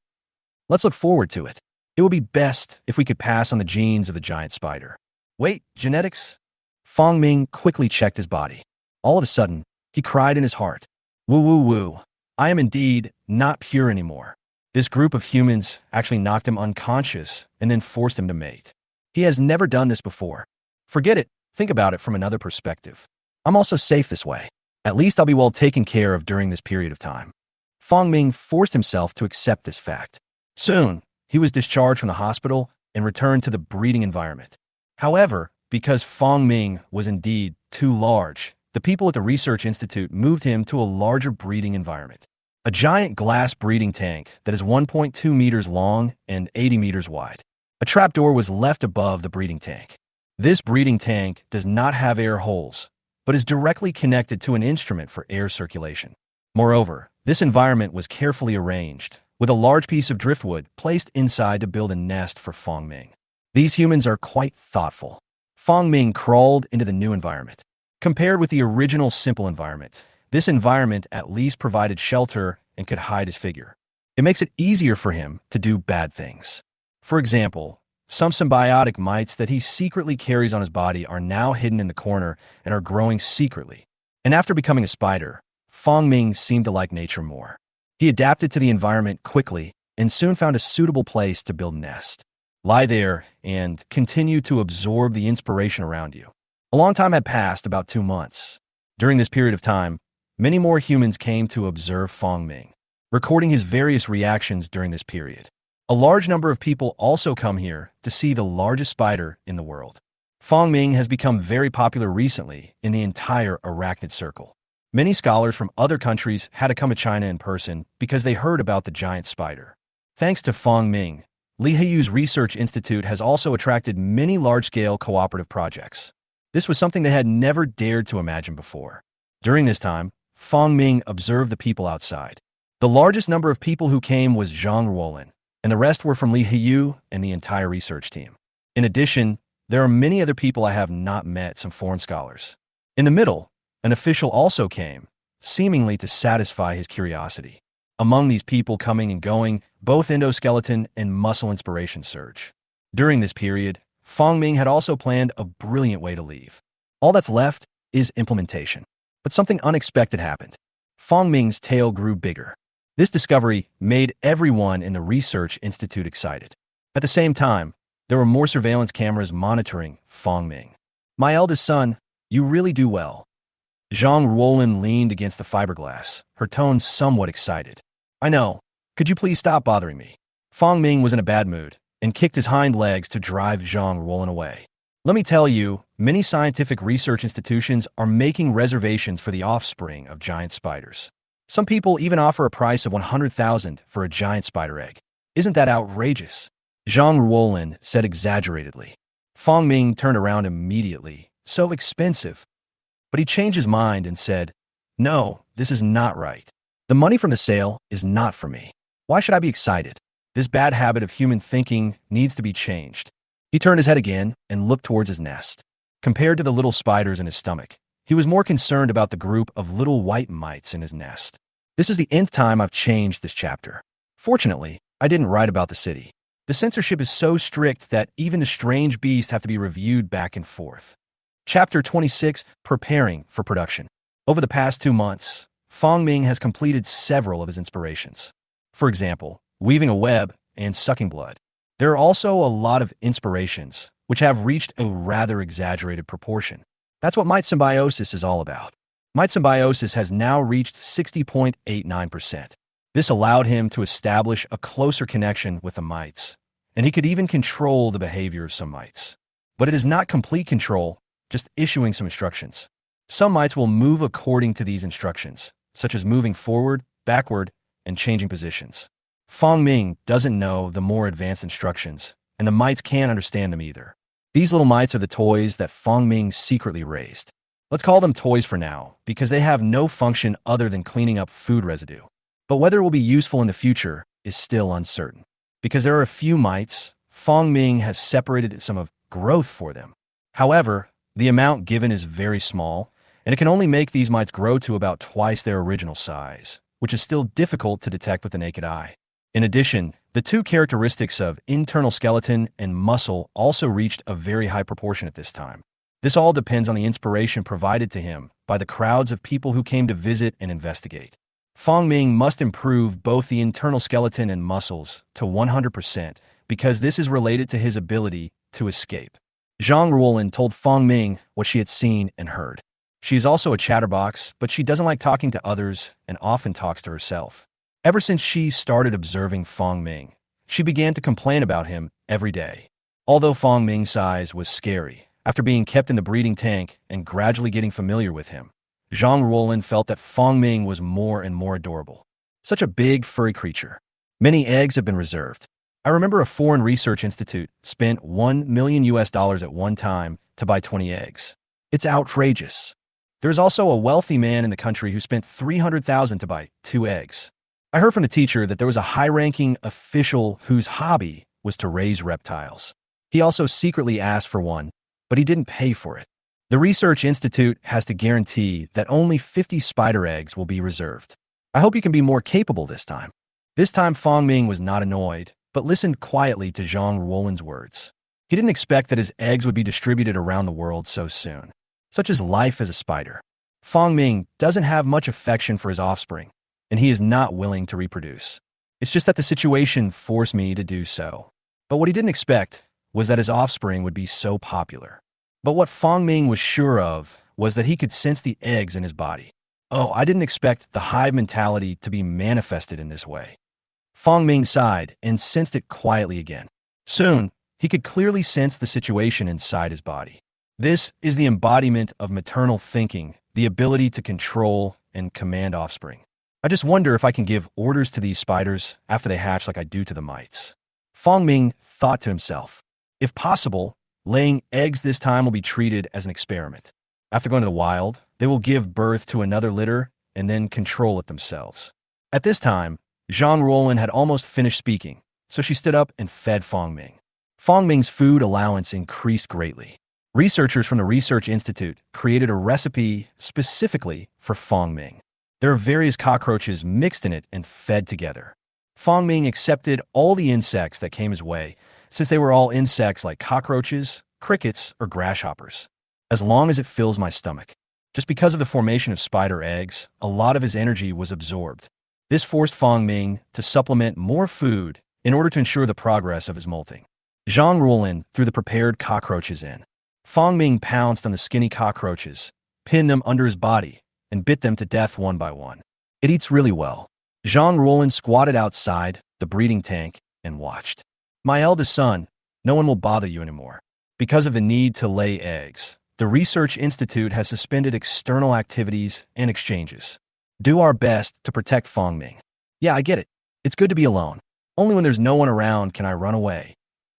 Let's look forward to it. It would be best if we could pass on the genes of the giant spider. Wait, genetics? Fong Ming quickly checked his body. All of a sudden, he cried in his heart. Woo woo woo. I am indeed not pure anymore. This group of humans actually knocked him unconscious and then forced him to mate. He has never done this before. Forget it. Think about it from another perspective. I'm also safe this way. At least I'll be well taken care of during this period of time. Fong Ming forced himself to accept this fact. Soon, he was discharged from the hospital and returned to the breeding environment. However, because Fong Ming was indeed too large, the people at the research institute moved him to a larger breeding environment. A giant glass breeding tank that is 1.2 meters long and 80 meters wide. A trapdoor was left above the breeding tank. This breeding tank does not have air holes, but is directly connected to an instrument for air circulation. Moreover, this environment was carefully arranged, with a large piece of driftwood placed inside to build a nest for Fong Ming. These humans are quite thoughtful. Fong Ming crawled into the new environment. Compared with the original simple environment, this environment at least provided shelter and could hide his figure. It makes it easier for him to do bad things. For example, some symbiotic mites that he secretly carries on his body are now hidden in the corner and are growing secretly. And after becoming a spider, Fong Ming seemed to like nature more. He adapted to the environment quickly and soon found a suitable place to build a nest. Lie there and continue to absorb the inspiration around you. A long time had passed, about 2 months. During this period of time, many more humans came to observe Fong Ming, recording his various reactions during this period. A large number of people also come here to see the largest spider in the world. Fong Ming has become very popular recently in the entire arachnid circle. Many scholars from other countries had to come to China in person because they heard about the giant spider. Thanks to Fong Ming, Li Heiyu's research institute has also attracted many large-scale cooperative projects. This was something they had never dared to imagine before. During this time, Fang Ming observed the people outside. The largest number of people who came was Zhang Ruolin, and the rest were from Li Heiyu and the entire research team. In addition, there are many other people I have not met, some foreign scholars. In the middle, an official also came, seemingly to satisfy his curiosity. Among these people coming and going, both endoskeleton and muscle inspiration surge. During this period, Fang Ming had also planned a brilliant way to leave. All that's left is implementation. But something unexpected happened. Fang Ming's tail grew bigger. This discovery made everyone in the research institute excited. At the same time, there were more surveillance cameras monitoring Fang Ming. My eldest son, you really do well. Zhang Ruolin leaned against the fiberglass, her tone somewhat excited. I know. Could you please stop bothering me? Fang Ming was in a bad mood and kicked his hind legs to drive Zhang Ruolin away. Let me tell you, many scientific research institutions are making reservations for the offspring of giant spiders. Some people even offer a price of 100,000 for a giant spider egg. Isn't that outrageous? Zhang Ruolin said exaggeratedly. Fang Ming turned around immediately. So expensive. But he changed his mind and said, no, this is not right. The money from the sale is not for me. Why should I be excited? This bad habit of human thinking needs to be changed. He turned his head again and looked towards his nest. Compared to the little spiders in his stomach, he was more concerned about the group of little white mites in his nest. This is the nth time I've changed this chapter. Fortunately, I didn't write about the city. The censorship is so strict that even the strange beasts have to be reviewed back and forth. Chapter 26, Preparing for Production. Over the past 2 months, Fang Ming has completed several of his inspirations. For example, weaving a web and sucking blood. There are also a lot of inspirations, which have reached a rather exaggerated proportion. That's what mite symbiosis is all about. Mite symbiosis has now reached 60.89%. This allowed him to establish a closer connection with the mites, and he could even control the behavior of some mites. But it is not complete control, just issuing some instructions. Some mites will move according to these instructions, such as moving forward, backward, and changing positions. Fang Ming doesn't know the more advanced instructions, and the mites can't understand them either. These little mites are the toys that Fang Ming secretly raised. Let's call them toys for now, because they have no function other than cleaning up food residue. But whether it will be useful in the future is still uncertain. Because there are a few mites, Fang Ming has separated some of growth for them. However, the amount given is very small, and it can only make these mites grow to about twice their original size, which is still difficult to detect with the naked eye. In addition, the two characteristics of internal skeleton and muscle also reached a very high proportion at this time. This all depends on the inspiration provided to him by the crowds of people who came to visit and investigate. Fang Ming must improve both the internal skeleton and muscles to 100% because this is related to his ability to escape. Zhang Ruolin told Fang Ming what she had seen and heard. She is also a chatterbox, but she doesn't like talking to others and often talks to herself. Ever since she started observing Fang Ming, she began to complain about him every day. Although Fang Ming's size was scary, after being kept in the breeding tank and gradually getting familiar with him, Zhang Ruolin felt that Fang Ming was more and more adorable. Such a big, furry creature. Many eggs have been reserved. I remember a foreign research institute spent $1 million at one time to buy 20 eggs. It's outrageous. There's also a wealthy man in the country who spent $300,000 to buy 2 eggs. I heard from the teacher that there was a high-ranking official whose hobby was to raise reptiles. He also secretly asked for one, but he didn't pay for it. The research institute has to guarantee that only 50 spider eggs will be reserved. I hope you can be more capable this time. This time Fang Ming was not annoyed, but listened quietly to Zhang Ruolin's words. He didn't expect that his eggs would be distributed around the world so soon. Such is life as a spider. Fang Ming doesn't have much affection for his offspring, and he is not willing to reproduce. It's just that the situation forced me to do so. But what he didn't expect was that his offspring would be so popular. But what Fang Ming was sure of was that he could sense the eggs in his body. Oh, I didn't expect the hive mentality to be manifested in this way. Fang Ming sighed and sensed it quietly again. Soon, he could clearly sense the situation inside his body. This is the embodiment of maternal thinking, the ability to control and command offspring. I just wonder if I can give orders to these spiders after they hatch like I do to the mites. Fong Ming thought to himself, if possible, laying eggs this time will be treated as an experiment. After going to the wild, they will give birth to another litter and then control it themselves. At this time, Zhang Ruolin had almost finished speaking, so she stood up and fed Fong Ming. Fong Ming's food allowance increased greatly. Researchers from the Research Institute created a recipe specifically for Fong Ming. There are various cockroaches mixed in it and fed together. Fong Ming accepted all the insects that came his way, since they were all insects like cockroaches, crickets, or grasshoppers. As long as it fills my stomach. Just because of the formation of spider eggs, a lot of his energy was absorbed. This forced Fong Ming to supplement more food in order to ensure the progress of his molting. Zhang Ruolin threw the prepared cockroaches in. Fong Ming pounced on the skinny cockroaches, pinned them under his body, and bit them to death one by one. It eats really well. Zhang Ruolin squatted outside the breeding tank and watched. My eldest son, no one will bother you anymore. Because of the need to lay eggs, the Research Institute has suspended external activities and exchanges. Do our best to protect Fong Ming. Yeah, I get it. It's good to be alone. Only when there's no one around can I run away.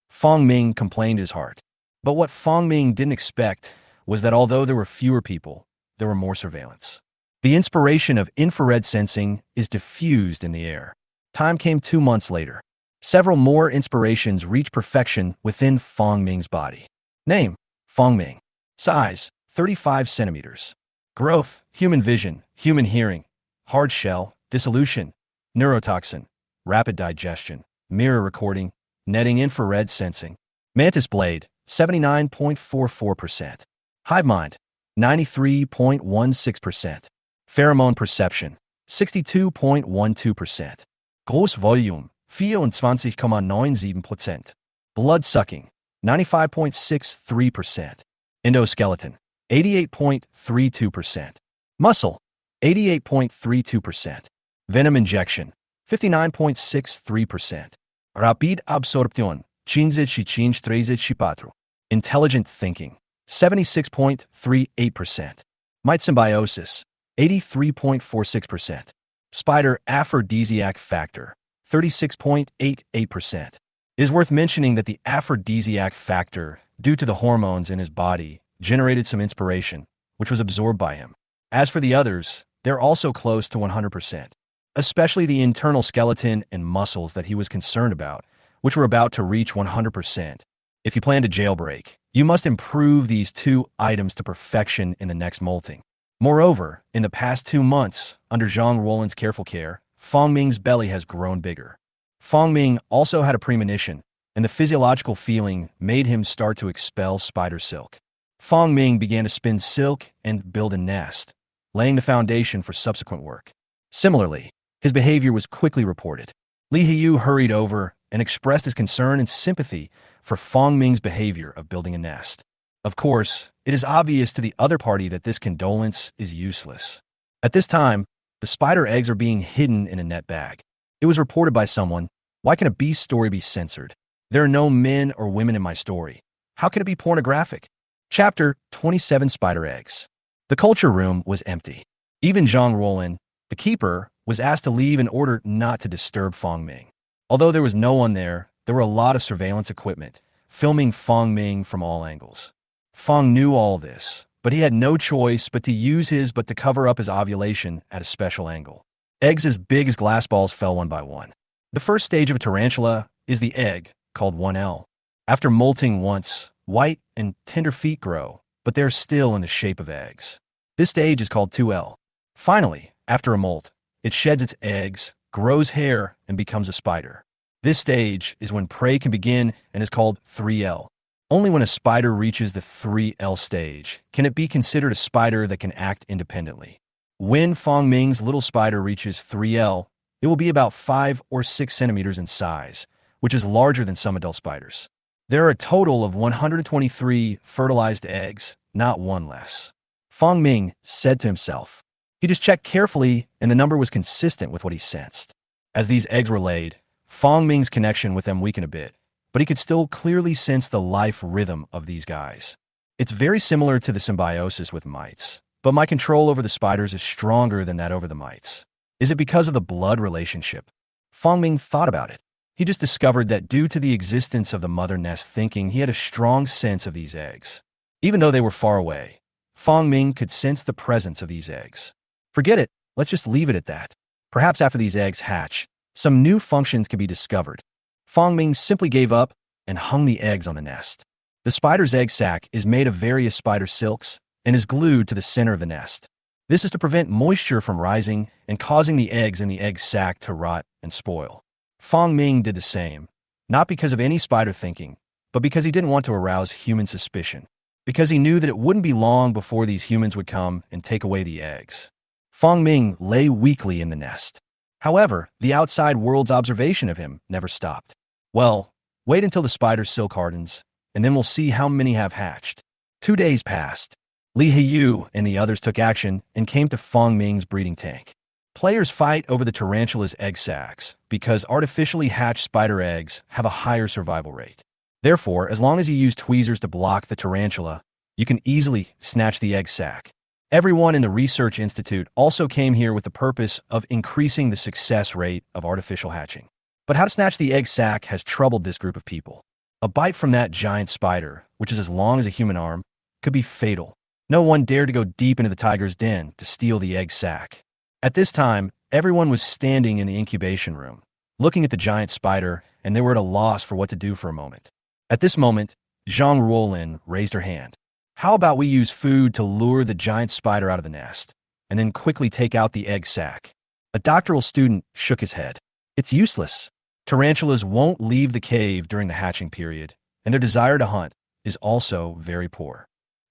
Fong Ming complained his heart. But what Fong Ming didn't expect was that although there were fewer people, there were more surveillance. The inspiration of infrared sensing is diffused in the air. Time came 2 months later. Several more inspirations reached perfection within Fong Ming's body. Name, Fong Ming. Size, 35 centimeters. Growth, human vision, human hearing, hard shell, dissolution, neurotoxin, rapid digestion, mirror recording, netting infrared sensing. Mantis blade, 79.44%. Hive mind, 93.16%. Pheromone perception, 62.12%. Gross volume, 24,97%. Blood sucking, 95.63%. Endoskeleton, 88.32%. Muscle, 88.32%. Venom injection, 59.63%. Rapid absorption, 15.34. Intelligent thinking, 76.38%. Mite symbiosis, 83.46%. Spider aphrodisiac factor, 36.88%. It is worth mentioning that the aphrodisiac factor, due to the hormones in his body, generated some inspiration, which was absorbed by him. As for the others, they're also close to 100%, especially the internal skeleton and muscles that he was concerned about, which were about to reach 100%. If you plan to jailbreak, you must improve these 2 items to perfection in the next molting. Moreover, in the past 2 months, under Zhang Ruolin's careful care, Fong Ming's belly has grown bigger. Fong Ming also had a premonition, and the physiological feeling made him start to expel spider silk. Fong Ming began to spin silk and build a nest, laying the foundation for subsequent work. Similarly, his behavior was quickly reported. Li Hiyu hurried over and expressed his concern and sympathy for Fong Ming's behavior of building a nest. Of course, it is obvious to the other party that this condolence is useless. At this time, the spider eggs are being hidden in a net bag. It was reported by someone, why can a beast story be censored? There are no men or women in my story. How can it be pornographic? Chapter 27 Spider Eggs. The culture room was empty. Even Zhang Ruolin, the keeper, was asked to leave in order not to disturb Fong Ming. Although there was no one there were a lot of surveillance equipment, filming Fong Ming from all angles. Fong knew all this, but he had no choice but to use to cover up his ovulation at a special angle. Eggs as big as glass balls fell one by one. The first stage of a tarantula is the egg, called 1L. After molting once, white and tender feet grow, but they're still in the shape of eggs. This stage is called 2L. Finally, after a molt, it sheds its eggs, grows hair, and becomes a spider. This stage is when prey can begin and is called 3L. Only when a spider reaches the 3L stage can it be considered a spider that can act independently. When Fong Ming's little spider reaches 3L, it will be about 5 or 6 centimeters in size, which is larger than some adult spiders. There are a total of 123 fertilized eggs, not one less. Fong Ming said to himself. He just checked carefully, and the number was consistent with what he sensed. As these eggs were laid, Fong Ming's connection with them weakened a bit, but he could still clearly sense the life rhythm of these guys. It's very similar to the symbiosis with mites, but my control over the spiders is stronger than that over the mites. Is it because of the blood relationship? Fong Ming thought about it. He just discovered that due to the existence of the mother nest thinking, he had a strong sense of these eggs. Even though they were far away, Fong Ming could sense the presence of these eggs. Forget it, let's just leave it at that. Perhaps after these eggs hatch, some new functions could be discovered. Fong Ming simply gave up and hung the eggs on the nest. The spider's egg sac is made of various spider silks and is glued to the center of the nest. This is to prevent moisture from rising and causing the eggs in the egg sac to rot and spoil. Fong Ming did the same, not because of any spider thinking, but because he didn't want to arouse human suspicion, because he knew that it wouldn't be long before these humans would come and take away the eggs. Fong Ming lay weakly in the nest. However, the outside world's observation of him never stopped. Well, wait until the spider silk hardens, and then we'll see how many have hatched. 2 days passed. Li Heyou and the others took action and came to Fong Ming's breeding tank. Players fight over the tarantula's egg sacs because artificially hatched spider eggs have a higher survival rate. Therefore, as long as you use tweezers to block the tarantula, you can easily snatch the egg sac. Everyone in the research institute also came here with the purpose of increasing the success rate of artificial hatching. But how to snatch the egg sac has troubled this group of people. A bite from that giant spider, which is as long as a human arm, could be fatal. No one dared to go deep into the tiger's den to steal the egg sac. At this time, everyone was standing in the incubation room, looking at the giant spider, and they were at a loss for what to do for a moment. At this moment, Zhang Ruolin raised her hand. How about we use food to lure the giant spider out of the nest, and then quickly take out the egg sac? A doctoral student shook his head. It's useless. Tarantulas won't leave the cave during the hatching period, and their desire to hunt is also very poor.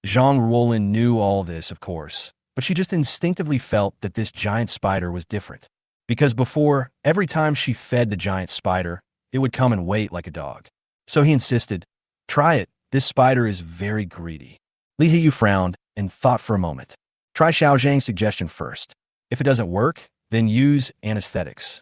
Zhang Ruolin knew all this, of course, but she just instinctively felt that this giant spider was different. Because before, every time she fed the giant spider, it would come and wait like a dog. So he insisted, try it, this spider is very greedy. Li Heyou frowned and thought for a moment. Try Xiao Zhang's suggestion first. If it doesn't work, then use anesthetics.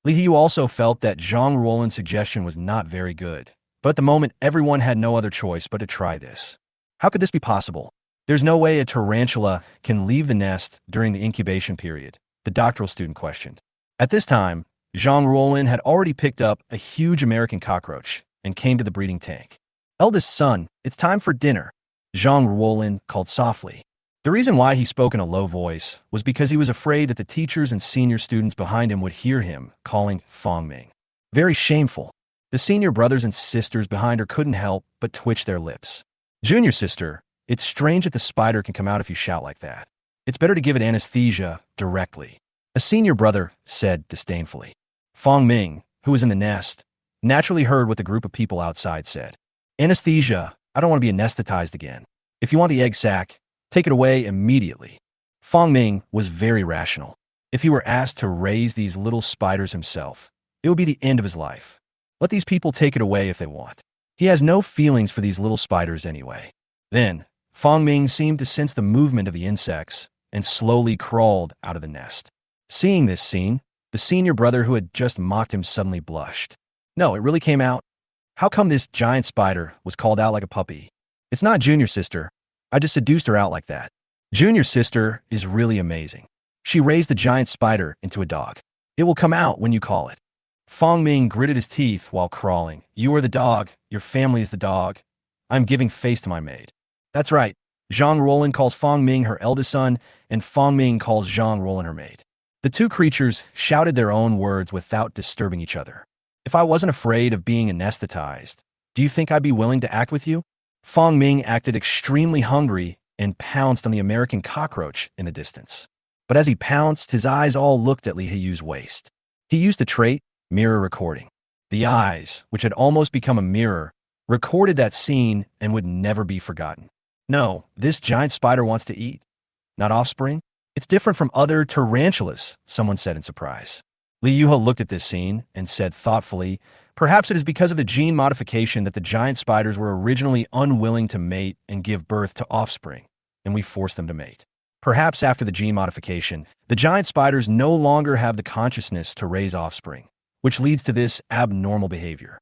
Li Heyou also felt that Zhang Ruolin's suggestion was not very good, but at the moment everyone had no other choice but to try this. How could this be possible? There's no way a tarantula can leave the nest during the incubation period, the doctoral student questioned. At this time, Zhang Ruolin had already picked up a huge American cockroach and came to the breeding tank. Eldest son, it's time for dinner, Zhang Ruolin called softly. The reason why he spoke in a low voice was because he was afraid that the teachers and senior students behind him would hear him calling Fong Ming. Very shameful. The senior brothers and sisters behind her couldn't help but twitch their lips. Junior sister, it's strange that the spider can come out if you shout like that. It's better to give it anesthesia directly, a senior brother said disdainfully. Fong Ming, who was in the nest, naturally heard what the group of people outside said. Anesthesia, I don't want to be anesthetized again. If you want the egg sac, take it away immediately. Fong Ming was very rational. If he were asked to raise these little spiders himself, it would be the end of his life. Let these people take it away if they want. He has no feelings for these little spiders anyway. Then, Fong Ming seemed to sense the movement of the insects and slowly crawled out of the nest. Seeing this scene, the senior brother who had just mocked him suddenly blushed. No, it really came out. How come this giant spider was called out like a puppy? It's not junior sister. I just seduced her out like that. Junior sister is really amazing. She raised the giant spider into a dog. It will come out when you call it. Fong Ming gritted his teeth while crawling. You are the dog. Your family is the dog. I'm giving face to my maid. That's right. Zhang Ruolin calls Fong Ming her eldest son, and Fong Ming calls Zhang Ruolin her maid. The two creatures shouted their own words without disturbing each other. If I wasn't afraid of being anesthetized, do you think I'd be willing to act with you? Fong Ming acted extremely hungry and pounced on the American cockroach in the distance. But as he pounced, his eyes all looked at Li Heyou's waist. He used the trait, mirror recording. The eyes, which had almost become a mirror, recorded that scene and would never be forgotten. No, this giant spider wants to eat, not offspring. It's different from other tarantulas, someone said in surprise. Li Yuha looked at this scene and said thoughtfully, perhaps it is because of the gene modification that the giant spiders were originally unwilling to mate and give birth to offspring, and we forced them to mate. Perhaps after the gene modification, the giant spiders no longer have the consciousness to raise offspring, which leads to this abnormal behavior.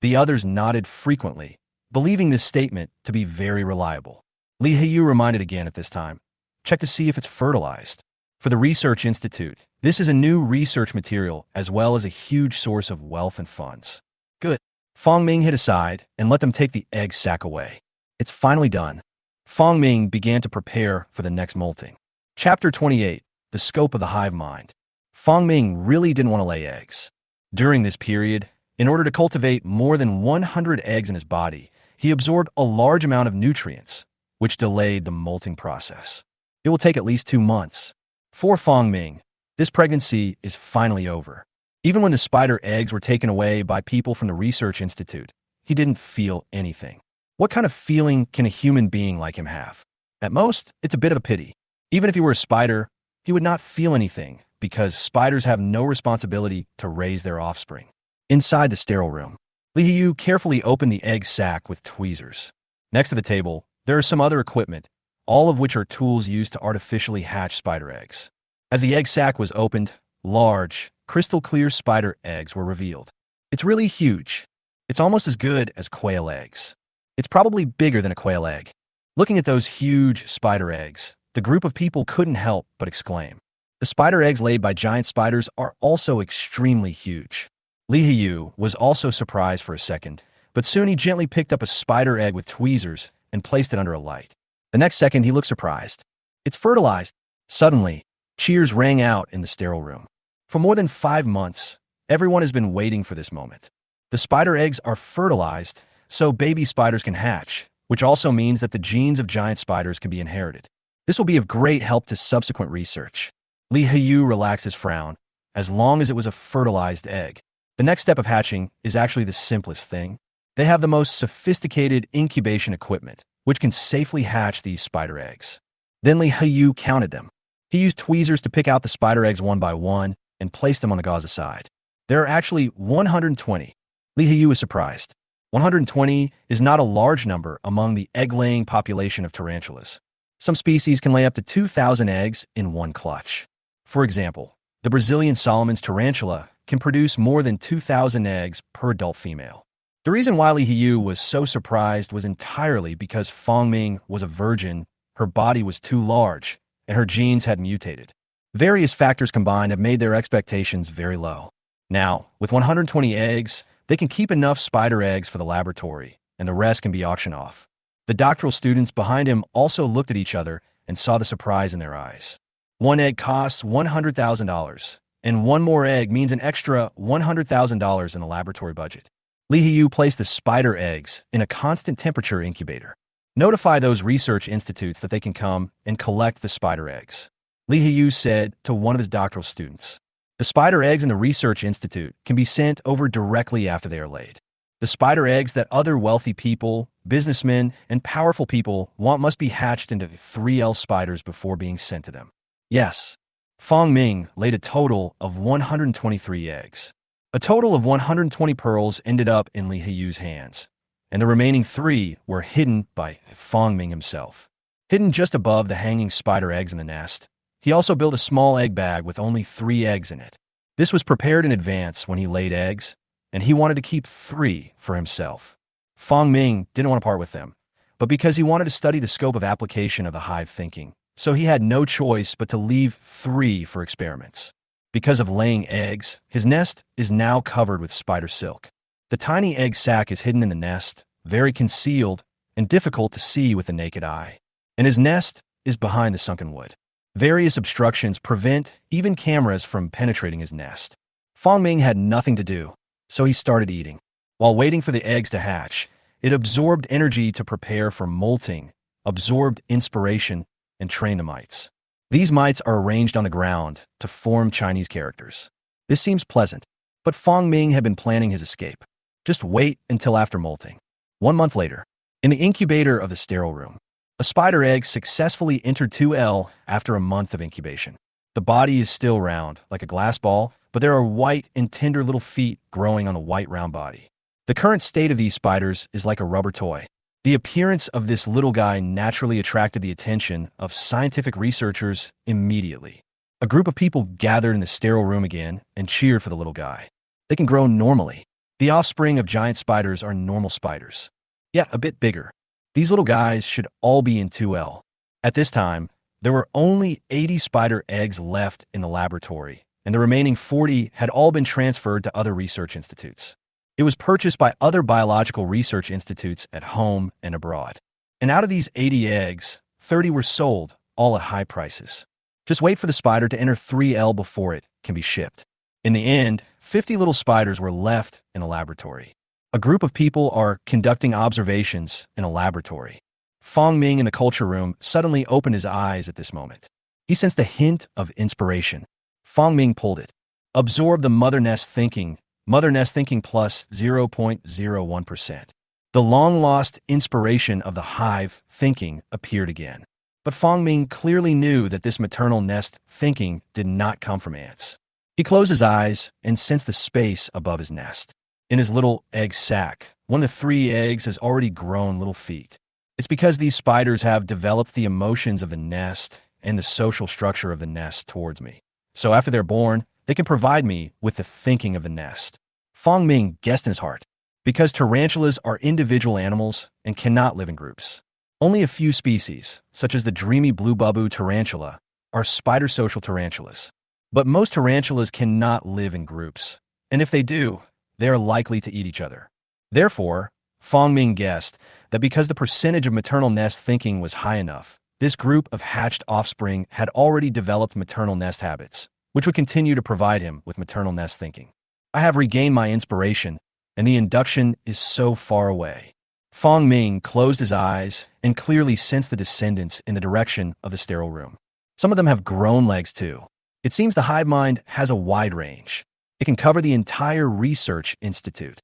The others nodded frequently, believing this statement to be very reliable. Li Heyou reminded again at this time, check to see if it's fertilized. For the Research Institute, this is a new research material as well as a huge source of wealth and funds. Good. Fong Ming hid aside and let them take the egg sac away. It's finally done. Fong Ming began to prepare for the next molting. Chapter 28. The Scope of the Hive Mind. Fong Ming really didn't want to lay eggs. During this period, in order to cultivate more than 100 eggs in his body, he absorbed a large amount of nutrients, which delayed the molting process. It will take at least 2 months. For Fong Ming, this pregnancy is finally over. Even when the spider eggs were taken away by people from the Research Institute, he didn't feel anything. What kind of feeling can a human being like him have? At most, it's a bit of a pity. Even if he were a spider, he would not feel anything because spiders have no responsibility to raise their offspring. Inside the sterile room, Li Hiyu carefully opened the egg sac with tweezers. Next to the table, there is some other equipment, all of which are tools used to artificially hatch spider eggs. As the egg sac was opened, large, crystal-clear spider eggs were revealed. It's really huge. It's almost as good as quail eggs. It's probably bigger than a quail egg. Looking at those huge spider eggs, the group of people couldn't help but exclaim. The spider eggs laid by giant spiders are also extremely huge. Li Hiyu was also surprised for a second, but soon he gently picked up a spider egg with tweezers and placed it under a light. The next second, he looked surprised. It's fertilized. Suddenly, cheers rang out in the sterile room. For more than 5 months, everyone has been waiting for this moment. The spider eggs are fertilized, so baby spiders can hatch, which also means that the genes of giant spiders can be inherited. This will be of great help to subsequent research. Li Hiyu relaxed his frown, as long as it was a fertilized egg. The next step of hatching is actually the simplest thing. They have the most sophisticated incubation equipment, which can safely hatch these spider eggs. Then Li Hiyu counted them. He used tweezers to pick out the spider eggs one by one and place them on the gauze side. There are actually 120. Li Hiyu was surprised. 120 is not a large number among the egg-laying population of tarantulas. Some species can lay up to 2,000 eggs in one clutch. For example, the Brazilian Solomon's tarantula can produce more than 2,000 eggs per adult female. The reason why Li Hiyu was so surprised was entirely because Fong Ming was a virgin, her body was too large, and her genes had mutated. Various factors combined have made their expectations very low. Now, with 120 eggs, they can keep enough spider eggs for the laboratory, and the rest can be auctioned off. The doctoral students behind him also looked at each other and saw the surprise in their eyes. One egg costs $100,000, and one more egg means an extra $100,000 in the laboratory budget. Li Hiyu placed the spider eggs in a constant temperature incubator. Notify those research institutes that they can come and collect the spider eggs. Li Hiyu said to one of his doctoral students. The spider eggs in the research institute can be sent over directly after they are laid. The spider eggs that other wealthy people, businessmen, and powerful people want must be hatched into 3L spiders before being sent to them. Yes, Fong Ming laid a total of 123 eggs. A total of 120 pearls ended up in Li Hiyu's hands, and the remaining 3 were hidden by Fong Ming himself. Hidden just above the hanging spider eggs in the nest, he also built a small egg bag with only 3 eggs in it. This was prepared in advance when he laid eggs, and he wanted to keep 3 for himself. Fong Ming didn't want to part with them, but because he wanted to study the scope of application of the hive thinking, so he had no choice but to leave 3 for experiments. Because of laying eggs, his nest is now covered with spider silk. The tiny egg sac is hidden in the nest, very concealed and difficult to see with the naked eye. And his nest is behind the sunken wood. Various obstructions prevent even cameras from penetrating his nest. Fong Ming had nothing to do, so he started eating. While waiting for the eggs to hatch, it absorbed energy to prepare for molting, absorbed inspiration, and train the mites. These mites are arranged on the ground to form Chinese characters. This seems pleasant, but Fong Ming had been planning his escape. Just wait until after molting. 1 month later, in the incubator of the sterile room, a spider egg successfully entered 2L after a month of incubation. The body is still round, like a glass ball, but there are white and tender little feet growing on the white round body. The current state of these spiders is like a rubber toy. The appearance of this little guy naturally attracted the attention of scientific researchers immediately. A group of people gathered in the sterile room again and cheered for the little guy. They can grow normally. The offspring of giant spiders are normal spiders. Yeah, a bit bigger. These little guys should all be in 2L. At this time, There were only 80 spider eggs left in the laboratory, and the remaining 40 had all been transferred to other research institutes. It was purchased by other biological research institutes at home and abroad. And out of these 80 eggs, 30 were sold, all at high prices. Just wait for the spider to enter 3L before it can be shipped. In the end, 50 little spiders were left in the laboratory. A group of people are conducting observations in a laboratory. Fong Ming in the culture room suddenly opened his eyes at this moment. He sensed a hint of inspiration. Fong Ming pulled it. Absorb the mother nest thinking plus 0.01%. The long-lost inspiration of the hive thinking appeared again. But Fong Ming clearly knew that this maternal nest thinking did not come from ants. He closed his eyes and sensed the space above his nest. In his little egg sac, one of the 3 eggs has already grown little feet. It's because these spiders have developed the emotions of the nest and the social structure of the nest towards me. So after they're born, they can provide me with the thinking of the nest. Fong Ming guessed in his heart, because tarantulas are individual animals and cannot live in groups. Only a few species, such as the dreamy blue babu tarantula, are spider-social tarantulas. But most tarantulas cannot live in groups, and if they do, they are likely to eat each other. Therefore, Fong Ming guessed that because the percentage of maternal nest thinking was high enough, this group of hatched offspring had already developed maternal nest habits, which would continue to provide him with maternal nest thinking. I have regained my inspiration, and the induction is so far away. Fong Ming closed his eyes and clearly sensed the descendants in the direction of the sterile room. Some of them have grown legs too. It seems the hive mind has a wide range. It can cover the entire research institute.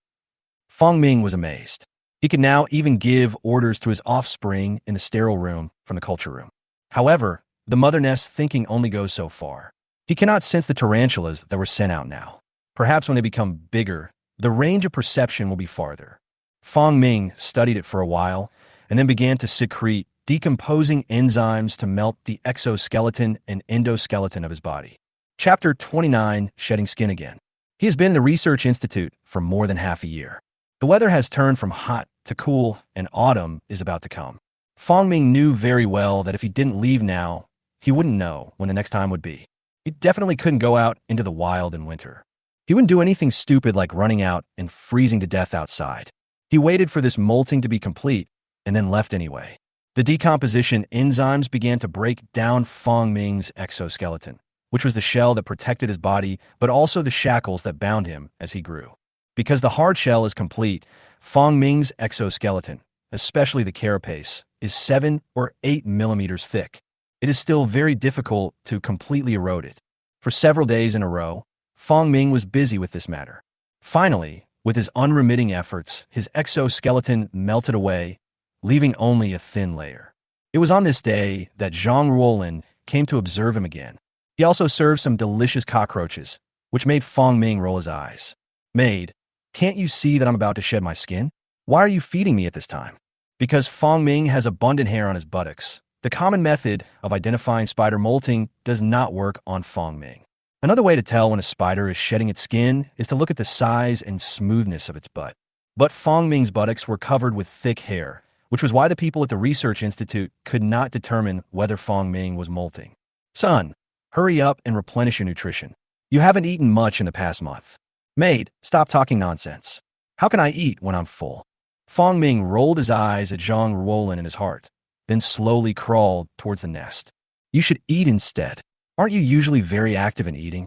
Fong Ming was amazed. He could now even give orders to his offspring in the sterile room from the culture room. However, the mother nest thinking only goes so far. He cannot sense the tarantulas that were sent out now. Perhaps when they become bigger, the range of perception will be farther. Fong Ming studied it for a while and then began to secrete decomposing enzymes to melt the exoskeleton and endoskeleton of his body. Chapter 29, Shedding Skin Again. He has been in the Research Institute for more than half a year. The weather has turned from hot to cool, and autumn is about to come. Fong Ming knew very well that if he didn't leave now, he wouldn't know when the next time would be. He definitely couldn't go out into the wild in winter. He wouldn't do anything stupid like running out and freezing to death outside. He waited for this molting to be complete and then left anyway. The decomposition enzymes began to break down Fong Ming's exoskeleton, which was the shell that protected his body, but also the shackles that bound him as he grew. Because the hard shell is complete, Fong Ming's exoskeleton, especially the carapace, is 7 or 8 millimeters thick. It is still very difficult to completely erode it. For several days in a row, Fong Ming was busy with this matter. Finally, with his unremitting efforts, his exoskeleton melted away, leaving only a thin layer. It was on this day that Zhang Ruolin came to observe him again. He also served some delicious cockroaches, which made Fong Ming roll his eyes. "Maid, can't you see that I'm about to shed my skin? Why are you feeding me at this time?" Because Fong Ming has abundant hair on his buttocks, the common method of identifying spider molting does not work on Fong Ming. Another way to tell when a spider is shedding its skin is to look at the size and smoothness of its butt. But Fong Ming's buttocks were covered with thick hair, which was why the people at the Research Institute could not determine whether Fong Ming was molting. "Son, hurry up and replenish your nutrition. You haven't eaten much in the past month." "Maid, stop talking nonsense. How can I eat when I'm full?" Fong Ming rolled his eyes at Zhang Ruolin in his heart, then slowly crawled towards the nest. "You should eat instead. Aren't you usually very active in eating?"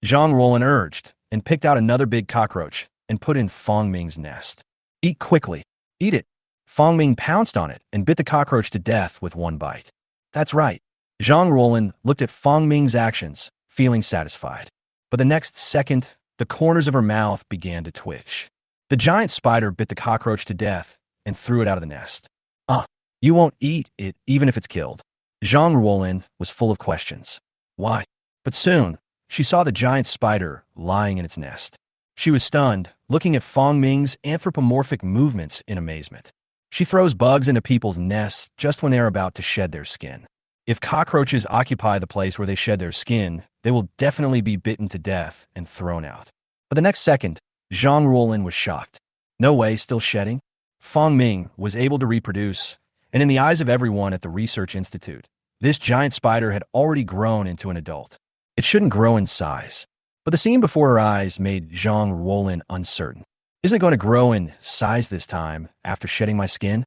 Zhang Ruolin urged, and picked out another big cockroach and put in Fong Ming's nest. "Eat quickly. Eat it." Fong Ming pounced on it and bit the cockroach to death with one bite. "That's right." Zhang Ruolin looked at Fong Ming's actions, feeling satisfied. But the next second, the corners of her mouth began to twitch. The giant spider bit the cockroach to death and threw it out of the nest. You won't eat it even if it's killed." Zhang Ruolin was full of questions. Why? But soon, she saw the giant spider lying in its nest. She was stunned, looking at Fong Ming's anthropomorphic movements in amazement. She throws bugs into people's nests just when they are about to shed their skin. If cockroaches occupy the place where they shed their skin, they will definitely be bitten to death and thrown out. But the next second, Zhang Ruolin was shocked. No way, still shedding? Fong Ming was able to reproduce, and in the eyes of everyone at the Research Institute, This giant spider had already grown into an adult. It shouldn't grow in size. But the scene before her eyes made Zhang Ruolin uncertain. Isn't it going to grow in size this time after shedding my skin?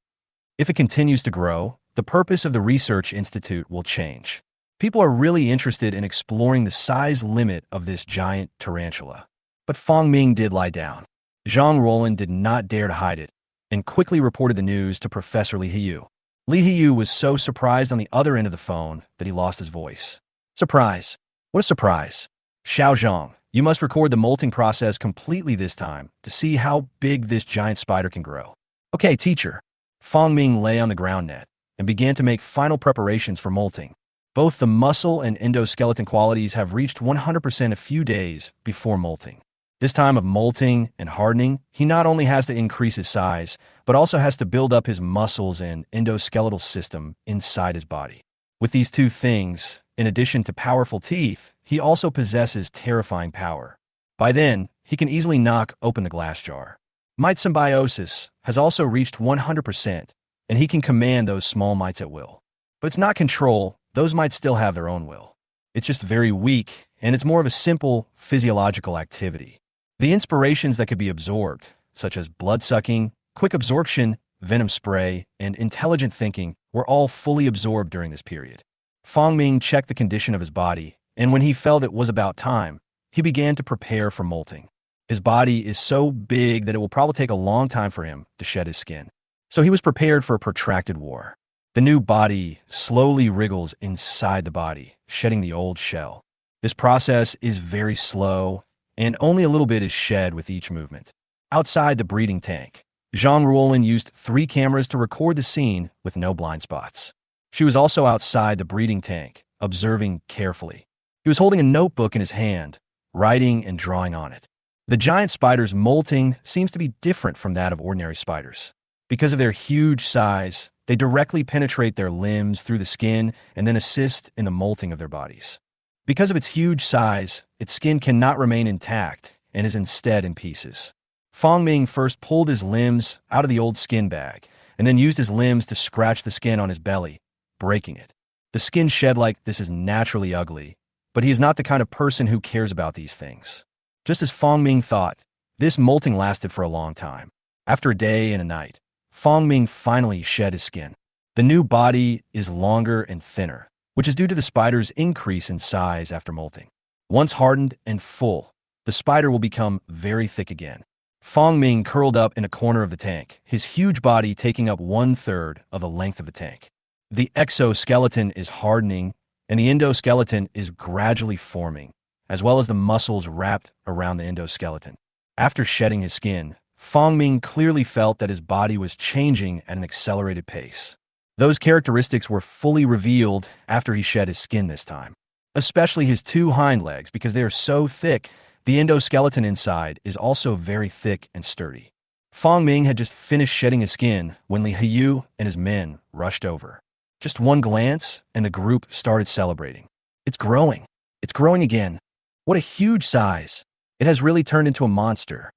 If it continues to grow, the purpose of the research institute will change. People are really interested in exploring the size limit of this giant tarantula. But Fong Ming did lie down. Zhang Ruolin did not dare to hide it and quickly reported the news to Professor Li Hiyu. Li Hiyu was so surprised on the other end of the phone that he lost his voice. Surprise. What a surprise. Xiao Zhang, you must record the molting process completely this time to see how big this giant spider can grow. Okay, teacher. Fong Ming lay on the ground net and began to make final preparations for molting. Both the muscle and endoskeleton qualities have reached 100% a few days before molting. This time of molting and hardening, he not only has to increase his size, but also has to build up his muscles and endoskeletal system inside his body. With these two things, in addition to powerful teeth, he also possesses terrifying power. By then, he can easily knock open the glass jar. Mite symbiosis has also reached 100%, and he can command those small mites at will. But it's not control, those mites still have their own will. It's just very weak, and it's more of a simple physiological activity. The inspirations that could be absorbed, such as blood-sucking, quick absorption, venom spray, and intelligent thinking, were all fully absorbed during this period. Fong Ming checked the condition of his body, and when he felt it was about time, he began to prepare for molting. His body is so big that it will probably take a long time for him to shed his skin. So he was prepared for a protracted war. The new body slowly wriggles inside the body, shedding the old shell. This process is very slow, and only a little bit is shed with each movement. Outside the breeding tank, Zhang Ruolin used 3 cameras to record the scene with no blind spots. She was also outside the breeding tank, observing carefully. He was holding a notebook in his hand, writing and drawing on it. The giant spider's molting seems to be different from that of ordinary spiders. Because of their huge size, they directly penetrate their limbs through the skin and then assist in the molting of their bodies. Because of its huge size, its skin cannot remain intact and is instead in pieces. Fong Ming first pulled his limbs out of the old skin bag and then used his limbs to scratch the skin on his belly, breaking it. The skin shed like this is naturally ugly, but he is not the kind of person who cares about these things. Just as Fong Ming thought, this molting lasted for a long time. After a day and a night, Fong Ming finally shed his skin. The new body is longer and thinner, which is due to the spider's increase in size after molting. Once hardened and full, the spider will become very thick again. Fong Ming curled up in a corner of the tank, his huge body taking up 1/3 of the length of the tank. The exoskeleton is hardening, and the endoskeleton is gradually forming, as well as the muscles wrapped around the endoskeleton. After shedding his skin, Fong Ming clearly felt that his body was changing at an accelerated pace. Those characteristics were fully revealed after he shed his skin this time, especially his 2 hind legs because they are so thick. The endoskeleton inside is also very thick and sturdy. Fong Ming had just finished shedding his skin when Li Hiyu and his men rushed over. Just one glance, and the group started celebrating. It's growing. It's growing again. What a huge size. It has really turned into a monster.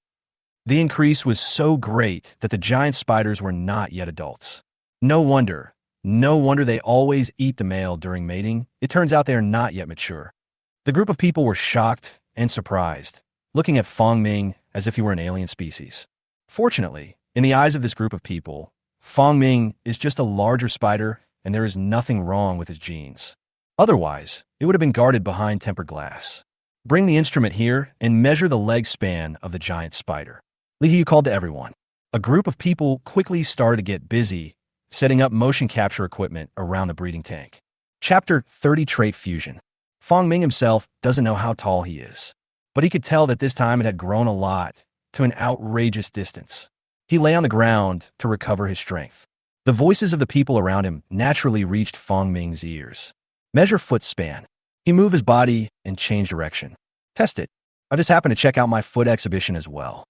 The increase was so great that the giant spiders were not yet adults. No wonder they always eat the male during mating. It turns out they are not yet mature. The group of people were shocked and surprised, looking at Fong Ming as if he were an alien species. Fortunately, in the eyes of this group of people, Fong Ming is just a larger spider and there is nothing wrong with his genes. Otherwise, it would have been guarded behind tempered glass. Bring the instrument here and measure the leg span of the giant spider. Li Hiyu called to everyone. A group of people quickly started to get busy, setting up motion capture equipment around the breeding tank. Chapter 30 Trait Fusion. Fong Ming himself doesn't know how tall he is, but he could tell that this time it had grown a lot, to an outrageous distance. He lay on the ground to recover his strength. The voices of the people around him naturally reached Fong Ming's ears. Measure foot span. He moved his body and changed direction. Test it. I just happened to check out my foot exhibition as well.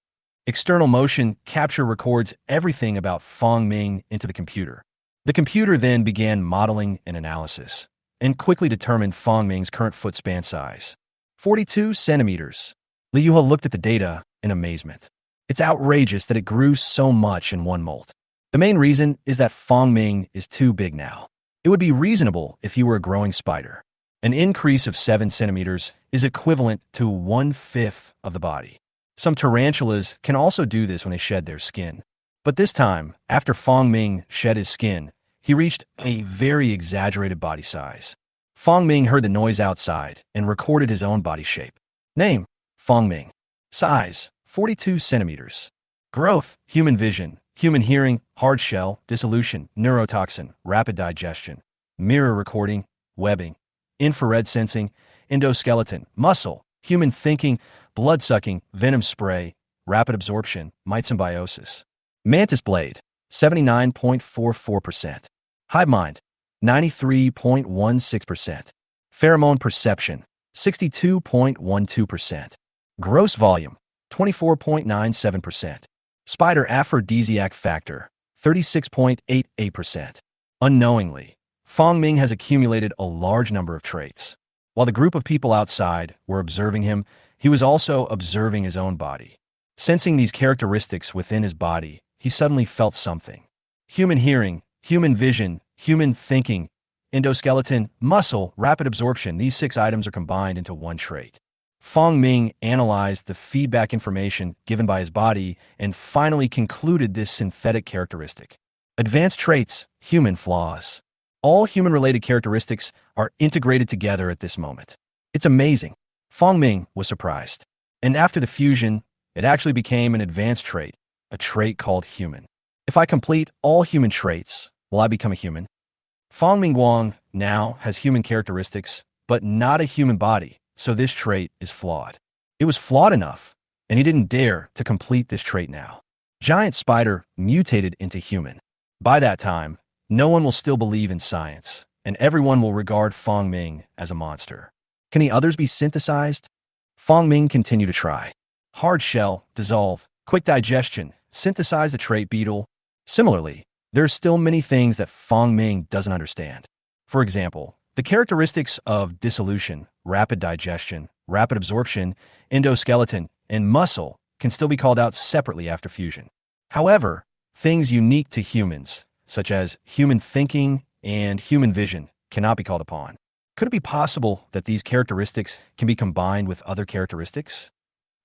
External motion capture records everything about Fong Ming into the computer. The computer then began modeling and analysis, and quickly determined Fong Ming's current foot span size. 42 centimeters. Li Yuha looked at the data in amazement. It's outrageous that it grew so much in one molt. The main reason is that Fong Ming is too big now. It would be reasonable if he were a growing spider. An increase of 7 centimeters is equivalent to 1/5 of the body. Some tarantulas can also do this when they shed their skin. But this time, after Fong Ming shed his skin, he reached a very exaggerated body size. Fong Ming heard the noise outside and recorded his own body shape. Name: Fong Ming. Size: 42 centimeters. Growth: human vision, human hearing, hard shell, dissolution, neurotoxin, rapid digestion, mirror recording, webbing, infrared sensing, endoskeleton, muscle, human thinking, blood-sucking, venom spray, rapid absorption, mytsymbiosis. Mantis blade: 79.44%. Hive mind: 93.16%. Pheromone perception: 62.12%. Gross volume: 24.97%. Spider aphrodisiac factor: 36.88%. Unknowingly, Fong Ming has accumulated a large number of traits. While the group of people outside were observing him, he was also observing his own body. Sensing these characteristics within his body, he suddenly felt something. Human hearing, human vision, human thinking, endoskeleton, muscle, rapid absorption, these 6 items are combined into one trait. Fong Ming analyzed the feedback information given by his body and finally concluded this synthetic characteristic. Advanced traits, human flaws. All human-related characteristics are integrated together at this moment. It's amazing. Fong Ming was surprised. And after the fusion, it actually became an advanced trait, a trait called human. If I complete all human traits, will I become a human? Fong Ming Guang now has human characteristics, but not a human body, so this trait is flawed. It was flawed enough, and he didn't dare to complete this trait now. Giant spider mutated into human. By that time, no one will still believe in science, and everyone will regard Fong Ming as a monster. Can the others be synthesized? Fong Ming continued to try. Hard shell, dissolve, quick digestion, synthesize the trait beetle. Similarly, there are still many things that Fong Ming doesn't understand. For example, the characteristics of dissolution, rapid digestion, rapid absorption, endoskeleton, and muscle can still be called out separately after fusion. However, things unique to humans, such as human thinking and human vision, cannot be called upon. Could it be possible that these characteristics can be combined with other characteristics?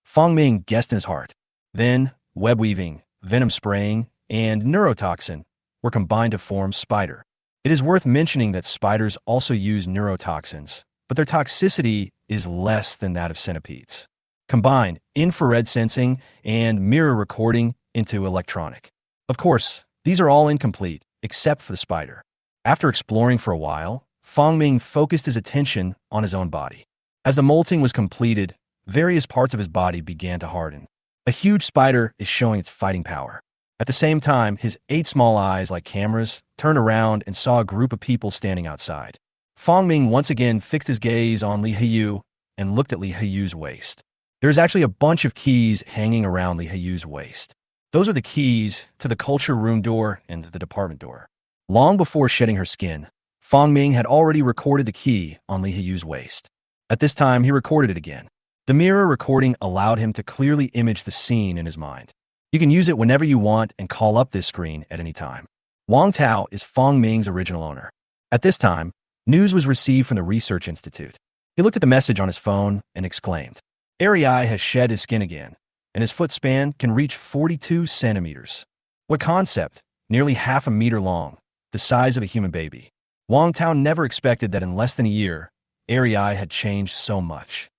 Fong Ming guessed in his heart. Then, web weaving, venom spraying, and neurotoxin were combined to form spider. It is worth mentioning that spiders also use neurotoxins, but their toxicity is less than that of centipedes. Combine infrared sensing and mirror recording into electronic. Of course, these are all incomplete, except for the spider. After exploring for a while, Fong Ming focused his attention on his own body. As the molting was completed, various parts of his body began to harden. A huge spider is showing its fighting power. At the same time, his 8 small eyes, like cameras, turned around and saw a group of people standing outside. Fong Ming once again fixed his gaze on Li Heyou and looked at Li Heyou's waist. There's actually a bunch of keys hanging around Li Heyou's waist. Those are the keys to the culture room door and the department door. Long before shedding her skin, Fong Ming had already recorded the key on Li Heyou's waist. At this time, he recorded it again. The mirror recording allowed him to clearly image the scene in his mind. You can use it whenever you want and call up this screen at any time. Wang Tao is Fong Ming's original owner. At this time, news was received from the Research Institute. He looked at the message on his phone and exclaimed, "Arei has shed his skin again, and his foot span can reach 42 centimeters. What concept? Nearly half a meter long, the size of a human baby." Wang Tao never expected that in less than a year, Arei had changed so much.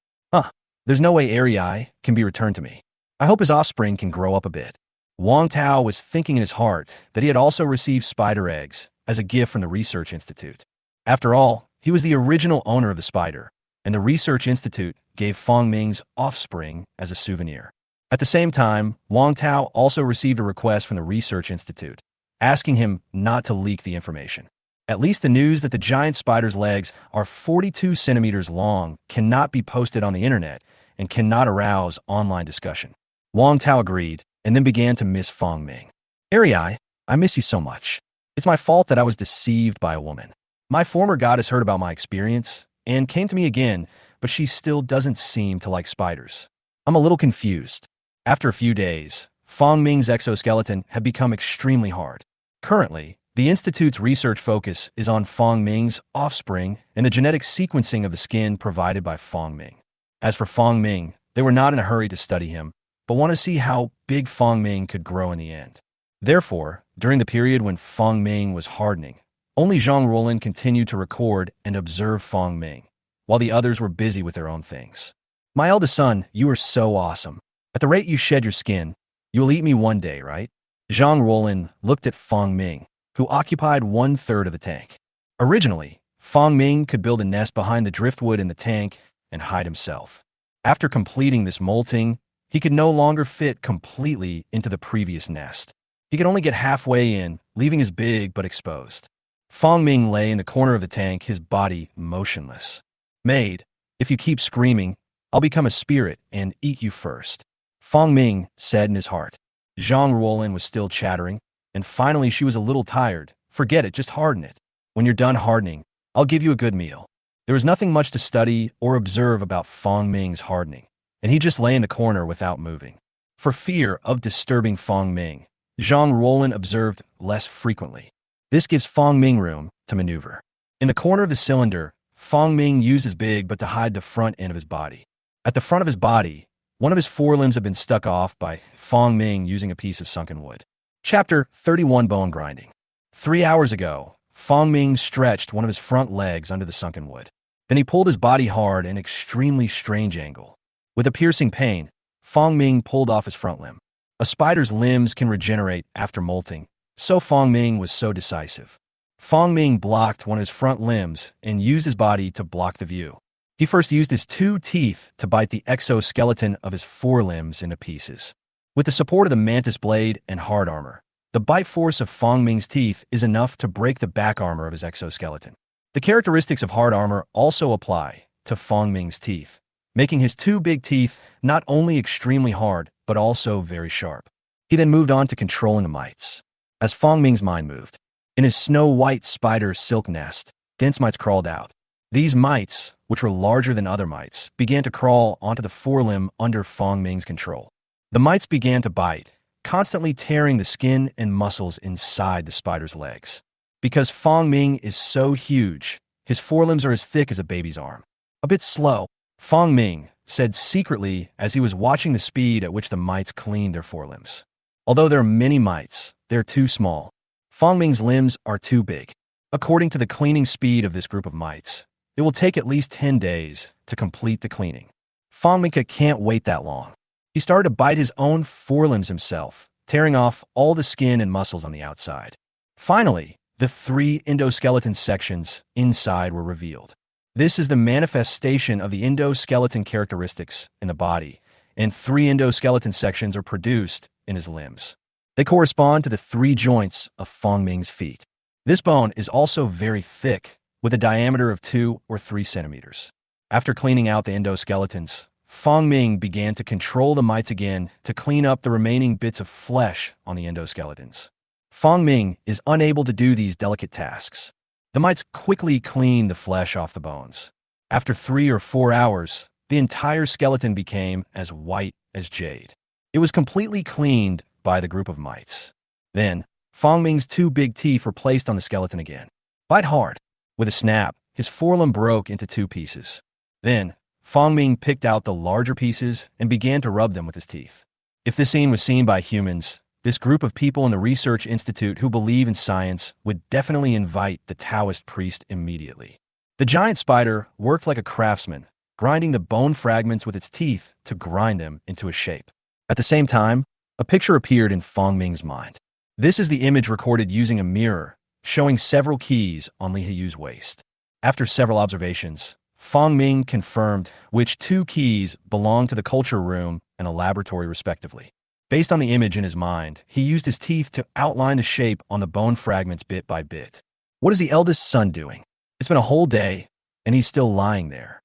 There's no way Arei can be returned to me. I hope his offspring can grow up a bit. Wang Tao was thinking in his heart that he had also received spider eggs as a gift from the Research Institute. After all, he was the original owner of the spider, and the Research Institute gave Fong Ming's offspring as a souvenir. At the same time, Wang Tao also received a request from the Research Institute, asking him not to leak the information. At least the news that the giant spider's legs are 42 centimeters long cannot be posted on the internet and cannot arouse online discussion. Wang Tao agreed and then began to miss Fong Ming. "Arei, I miss you so much. It's my fault that I was deceived by a woman. My former goddess heard about my experience and came to me again, but she still doesn't seem to like spiders. I'm a little confused." After a few days, Fong Ming's exoskeleton had become extremely hard. Currently, The Institute's research focus is on Fong Ming's offspring and the genetic sequencing of the skin provided by Fong Ming. As for Fong Ming, they were not in a hurry to study him, but want to see how big Fong Ming could grow in the end. Therefore, during the period when Fong Ming was hardening, only Zhang Ruolin continued to record and observe Fong Ming, while the others were busy with their own things. My eldest son, you are so awesome. At the rate you shed your skin, you'll eat me one day, right? Zhang Ruolin looked at Fong Ming, who occupied 1/3 of the tank. Originally, Fong Ming could build a nest behind the driftwood in the tank and hide himself. After completing this molting, he could no longer fit completely into the previous nest. He could only get halfway in, leaving his big but exposed. Fong Ming lay in the corner of the tank, his body motionless. Maid, if you keep screaming, I'll become a spirit and eat you first. Fong Ming said in his heart. Zhang Ruolin was still chattering, and finally she was a little tired. Forget it, just harden it. When you're done hardening, I'll give you a good meal. There was nothing much to study or observe about Fong Ming's hardening, and he just lay in the corner without moving. For fear of disturbing Fong Ming, Zhang Ruolin observed less frequently. This gives Fong Ming room to maneuver. In the corner of the cylinder, Fong Ming used his big but to hide the front end of his body. At the front of his body, one of his forelimbs had been stuck off by Fong Ming using a piece of sunken wood. Chapter 31 Bone Grinding. 3 hours ago, Fong Ming stretched one of his front legs under the sunken wood. Then he pulled his body hard at an extremely strange angle. With a piercing pain, Fong Ming pulled off his front limb. A spider's limbs can regenerate after molting, so Fong Ming was so decisive. Fong Ming blocked one of his front limbs and used his body to block the view. He first used his 2 teeth to bite the exoskeleton of his forelimbs into pieces. With the support of the mantis blade and hard armor, the bite force of Fong Ming's teeth is enough to break the back armor of his exoskeleton. The characteristics of hard armor also apply to Fong Ming's teeth, making his 2 big teeth not only extremely hard, but also very sharp. He then moved on to controlling the mites. As Fong Ming's mind moved, in his snow-white spider silk nest, dense mites crawled out. These mites, which were larger than other mites, began to crawl onto the forelimb under Fong Ming's control. The mites began to bite, constantly tearing the skin and muscles inside the spider's legs. Because Fong Ming is so huge, his forelimbs are as thick as a baby's arm. A bit slow, Fong Ming said secretly as he was watching the speed at which the mites cleaned their forelimbs. Although there are many mites, they're too small. Fong Ming's limbs are too big. According to the cleaning speed of this group of mites, it will take at least 10 days to complete the cleaning. Fong Ming can't wait that long. He started to bite his own forelimbs himself, tearing off all the skin and muscles on the outside. Finally, the 3 endoskeleton sections inside were revealed. This is the manifestation of the endoskeleton characteristics in the body, and 3 endoskeleton sections are produced in his limbs. They correspond to the 3 joints of Fong Ming's feet. This bone is also very thick, with a diameter of 2 or 3 centimeters. After cleaning out the endoskeletons, Fong Ming began to control the mites again to clean up the remaining bits of flesh on the endoskeletons. Fong Ming is unable to do these delicate tasks. The mites quickly clean the flesh off the bones. After 3 or 4 hours, the entire skeleton became as white as jade. It was completely cleaned by the group of mites. Then, Fong Ming's 2 big teeth were placed on the skeleton again. Bite hard. With a snap, his forelimb broke into 2 pieces. Then, Fong Ming picked out the larger pieces and began to rub them with his teeth. If this scene was seen by humans, this group of people in the research institute who believe in science would definitely invite the Taoist priest immediately. The giant spider worked like a craftsman, grinding the bone fragments with its teeth to grind them into a shape. At the same time, a picture appeared in Fong Ming's mind. This is the image recorded using a mirror, showing several keys on Li Heyu's waist. After several observations, Fong Ming confirmed which 2 keys belonged to the culture room and a laboratory respectively. Based on the image in his mind, he used his teeth to outline the shape on the bone fragments bit by bit. What is the eldest son doing? It's been a whole day, and he's still lying there.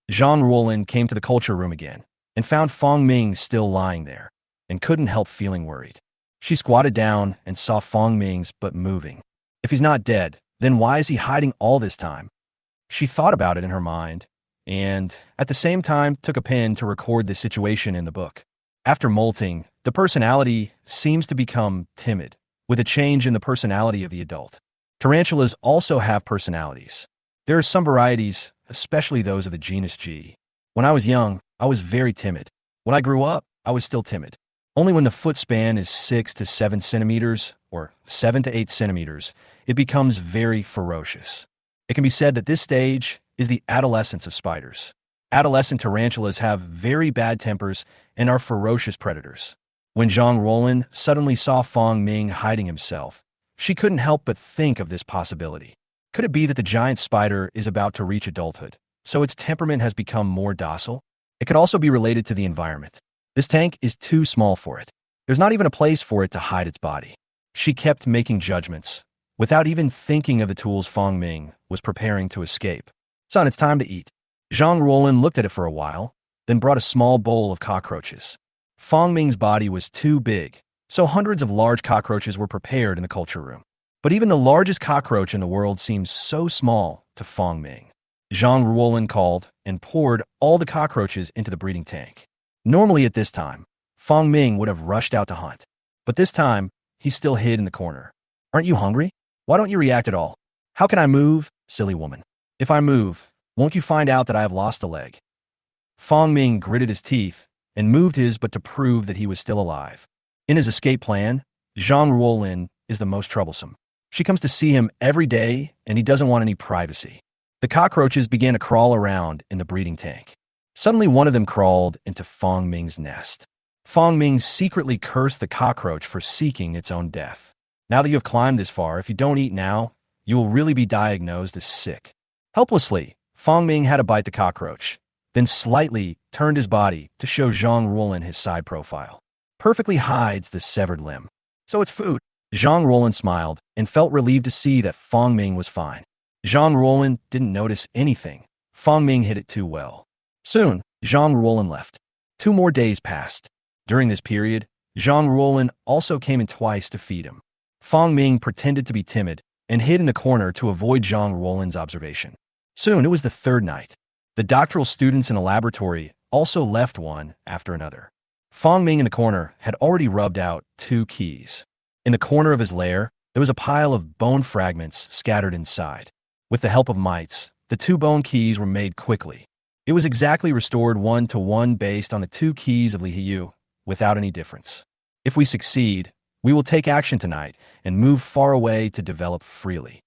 Zhang Ruolin came to the culture room again and found Fong Ming still lying there and couldn't help feeling worried. She squatted down and saw Fong Ming's but moving. If he's not dead, then why is he hiding all this time? She thought about it in her mind and, at the same time, took a pen to record the situation in the book. After molting, the personality seems to become timid, with a change in the personality of the adult. Tarantulas also have personalities. There are some varieties, especially those of the genus G. When I was young, I was very timid. When I grew up, I was still timid. Only when the foot span is 6 to 7 centimeters, or 7 to 8 centimeters, it becomes very ferocious. It can be said that this stage is the adolescence of spiders. Adolescent tarantulas have very bad tempers and are ferocious predators. When Zhang Ruolin suddenly saw Fong Ming hiding himself, she couldn't help but think of this possibility. Could it be that the giant spider is about to reach adulthood, so its temperament has become more docile? It could also be related to the environment. This tank is too small for it. There's not even a place for it to hide its body. She kept making judgments, without even thinking of the tools Fong Ming was preparing to escape. Son, it's time to eat. Zhang Ruolin looked at it for a while, then brought a small bowl of cockroaches. Fong Ming's body was too big, so hundreds of large cockroaches were prepared in the culture room. But even the largest cockroach in the world seemed so small to Fong Ming. Zhang Ruolin called and poured all the cockroaches into the breeding tank. Normally at this time, Fong Ming would have rushed out to hunt. But this time, he still hid in the corner. Aren't you hungry? Why don't you react at all? How can I move, silly woman? If I move, won't you find out that I have lost a leg? Fong Ming gritted his teeth and moved his but to prove that he was still alive. In his escape plan, Zhang Ruolin is the most troublesome. She comes to see him every day, and he doesn't want any privacy. The cockroaches began to crawl around in the breeding tank. Suddenly, one of them crawled into Fong Ming's nest. Fong Ming secretly cursed the cockroach for seeking its own death. Now that you have climbed this far, if you don't eat now, you will really be diagnosed as sick. Helplessly, Fong Ming had to bite the cockroach, then slightly turned his body to show Zhang Ruolin his side profile. Perfectly hides the severed limb. So it's food. Zhang Ruolin smiled and felt relieved to see that Fong Ming was fine. Zhang Ruolin didn't notice anything. Fong Ming hid it too well. Soon, Zhang Ruolin left. 2 more days passed. During this period, Zhang Ruolin also came in twice to feed him. Fong Ming pretended to be timid and hid in the corner to avoid Zhang Ruolin's observation. Soon, it was the 3rd night. The doctoral students in the laboratory also left one after another. Fong Ming in the corner had already rubbed out 2 keys. In the corner of his lair, there was a pile of bone fragments scattered inside. With the help of mites, the 2 bone keys were made quickly. It was exactly restored 1-to-1 based on the 2 keys of Li Hiyu, without any difference. If we succeed, we will take action tonight and move far away to develop freely.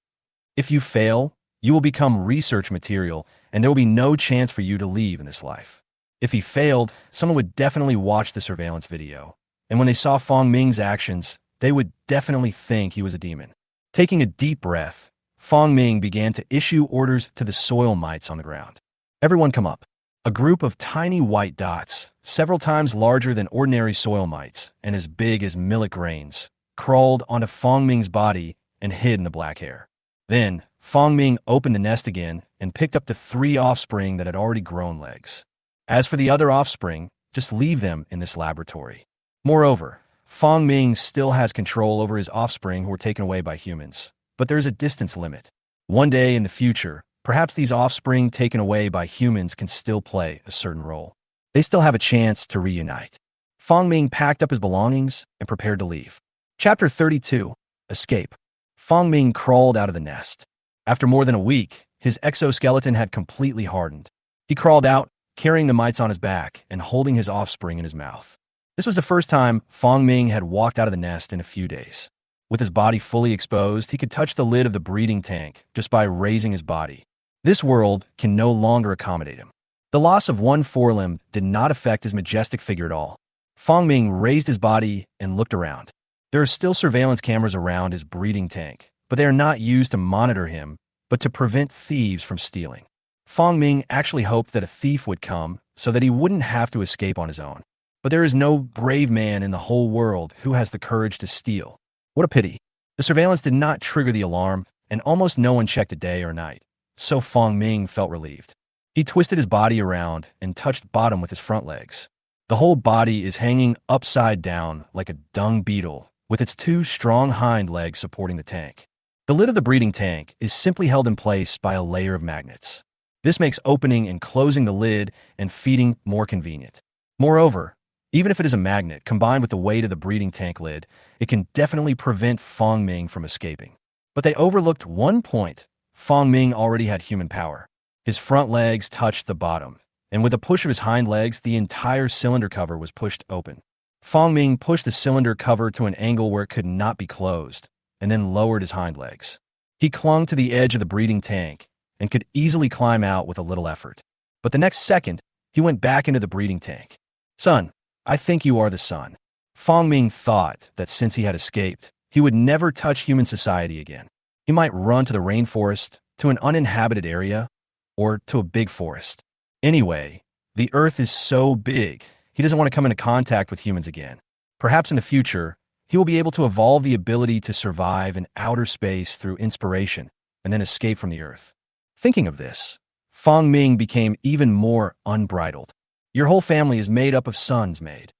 If you fail, you will become research material, and there will be no chance for you to leave in this life. If he failed, someone would definitely watch the surveillance video, and when they saw Fong Ming's actions, they would definitely think he was a demon. Taking a deep breath, Fong Ming began to issue orders to the soil mites on the ground. Everyone come up. A group of tiny white dots, several times larger than ordinary soil mites and as big as millet grains, crawled onto Fong Ming's body and hid in the black hair. Then, Fong Ming opened the nest again and picked up the 3 offspring that had already grown legs. As for the other offspring, just leave them in this laboratory. Moreover, Fong Ming still has control over his offspring who were taken away by humans, but there is a distance limit. One day in the future, perhaps these offspring taken away by humans can still play a certain role. They still have a chance to reunite. Fong Ming packed up his belongings and prepared to leave. Chapter 32. Escape. Fong Ming crawled out of the nest. After more than a week, his exoskeleton had completely hardened. He crawled out, carrying the mites on his back and holding his offspring in his mouth. This was the first time Fong Ming had walked out of the nest in a few days. With his body fully exposed, he could touch the lid of the breeding tank just by raising his body. This world can no longer accommodate him. The loss of 1 forelimb did not affect his majestic figure at all. Fong Ming raised his body and looked around. There are still surveillance cameras around his breeding tank, but they are not used to monitor him, but to prevent thieves from stealing. Fong Ming actually hoped that a thief would come so that he wouldn't have to escape on his own. But there is no brave man in the whole world who has the courage to steal. What a pity. The surveillance did not trigger the alarm, and almost no one checked it day or night. So Fong Ming felt relieved. He twisted his body around and touched bottom with his front legs. The whole body is hanging upside down like a dung beetle, with its 2 strong hind legs supporting the tank. The lid of the breeding tank is simply held in place by a layer of magnets. This makes opening and closing the lid and feeding more convenient. Moreover, Even if it is a magnet, combined with the weight of the breeding tank lid, it can definitely prevent Fong Ming from escaping. But they overlooked one point. Fong Ming already had human power. His front legs touched the bottom, and with a push of his hind legs, the entire cylinder cover was pushed open. Fong Ming pushed the cylinder cover to an angle where it could not be closed, and then lowered his hind legs. He clung to the edge of the breeding tank and could easily climb out with a little effort. But the next second, he went back into the breeding tank. Son, I think you are the son. Fong Ming thought that since he had escaped, he would never touch human society again. He might run to the rainforest, to an uninhabited area, or to a big forest. Anyway, the Earth is so big, he doesn't want to come into contact with humans again. Perhaps in the future, he will be able to evolve the ability to survive in outer space through inspiration and then escape from the Earth. Thinking of this, Fong Ming became even more unbridled. Your whole family is made up of sons, maid.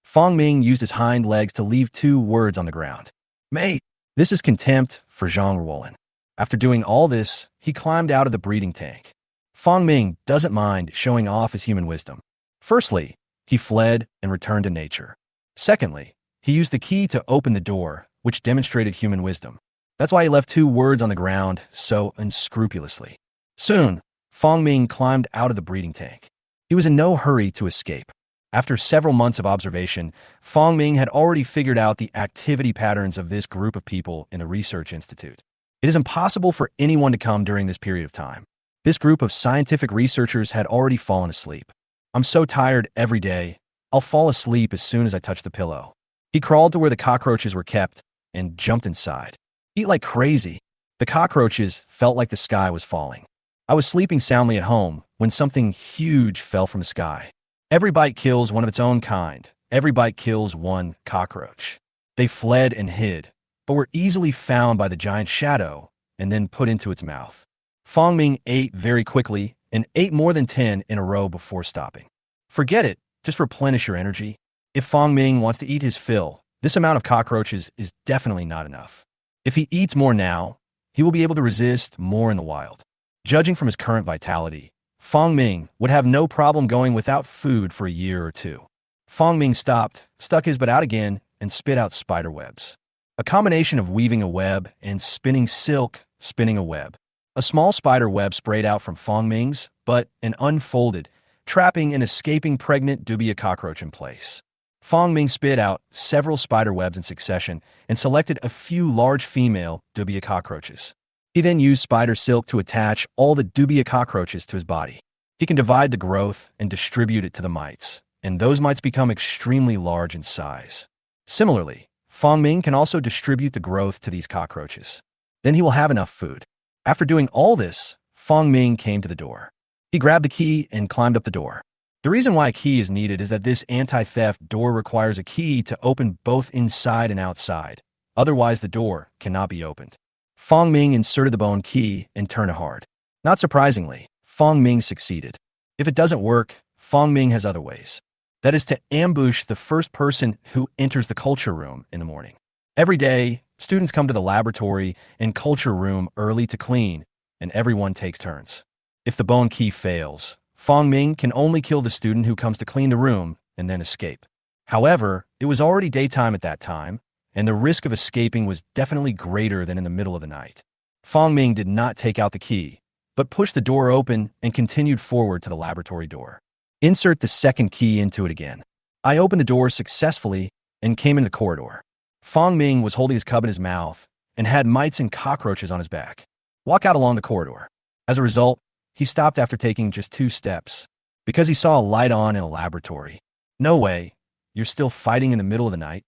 Fong Ming used his hind legs to leave 2 words on the ground. Mate, this is contempt for Zhang Ruolin. After doing all this, he climbed out of the breeding tank. Fong Ming doesn't mind showing off his human wisdom. Firstly, he fled and returned to nature. Secondly, he used the key to open the door, which demonstrated human wisdom. That's why he left 2 words on the ground so unscrupulously. Soon, Fong Ming climbed out of the breeding tank. He was in no hurry to escape. After several months of observation, Fong Ming had already figured out the activity patterns of this group of people in the research institute. It is impossible for anyone to come during this period of time. This group of scientific researchers had already fallen asleep. I'm so tired every day. I'll fall asleep as soon as I touch the pillow. He crawled to where the cockroaches were kept and jumped inside. Eat like crazy. The cockroaches felt like the sky was falling. I was sleeping soundly at home when something huge fell from the sky. Every bite kills one of its own kind. Every bite kills one cockroach. They fled and hid, but were easily found by the giant shadow and then put into its mouth. Fong Ming ate very quickly and ate more than 10 in a row before stopping. Forget it, just replenish your energy. If Fong Ming wants to eat his fill, this amount of cockroaches is definitely not enough. If he eats more now, he will be able to resist more in the wild. Judging from his current vitality, Fong Ming would have no problem going without food for a year or 2. Fong Ming stopped, stuck his butt out again, and spit out spider webs. A combination of weaving a web and spinning silk, spinning a web. A small spider web sprayed out from Fong Ming's butt and unfolded, trapping an escaping pregnant dubia cockroach in place. Fong Ming spit out several spider webs in succession and selected a few large female dubia cockroaches. He then used spider silk to attach all the dubia cockroaches to his body. He can divide the growth and distribute it to the mites, and those mites become extremely large in size. Similarly, Fong Ming can also distribute the growth to these cockroaches. Then he will have enough food. After doing all this, Fong Ming came to the door. He grabbed the key and climbed up the door. The reason why a key is needed is that this anti-theft door requires a key to open both inside and outside. Otherwise, the door cannot be opened. Fong Ming inserted the bone key and turned it hard. Not surprisingly, Fong Ming succeeded. If it doesn't work, Fong Ming has other ways. That is to ambush the first person who enters the culture room in the morning. Every day, students come to the laboratory and culture room early to clean, and everyone takes turns. If the bone key fails, Fong Ming can only kill the student who comes to clean the room and then escape. However, it was already daytime at that time, and the risk of escaping was definitely greater than in the middle of the night. Fong Ming did not take out the key, but pushed the door open and continued forward to the laboratory door. Insert the second key into it again. I opened the door successfully and came into the corridor. Fong Ming was holding his cub in his mouth and had mites and cockroaches on his back. Walk out along the corridor. As a result, he stopped after taking just 2 steps, because he saw a light on in a laboratory. No way, you're still fighting in the middle of the night?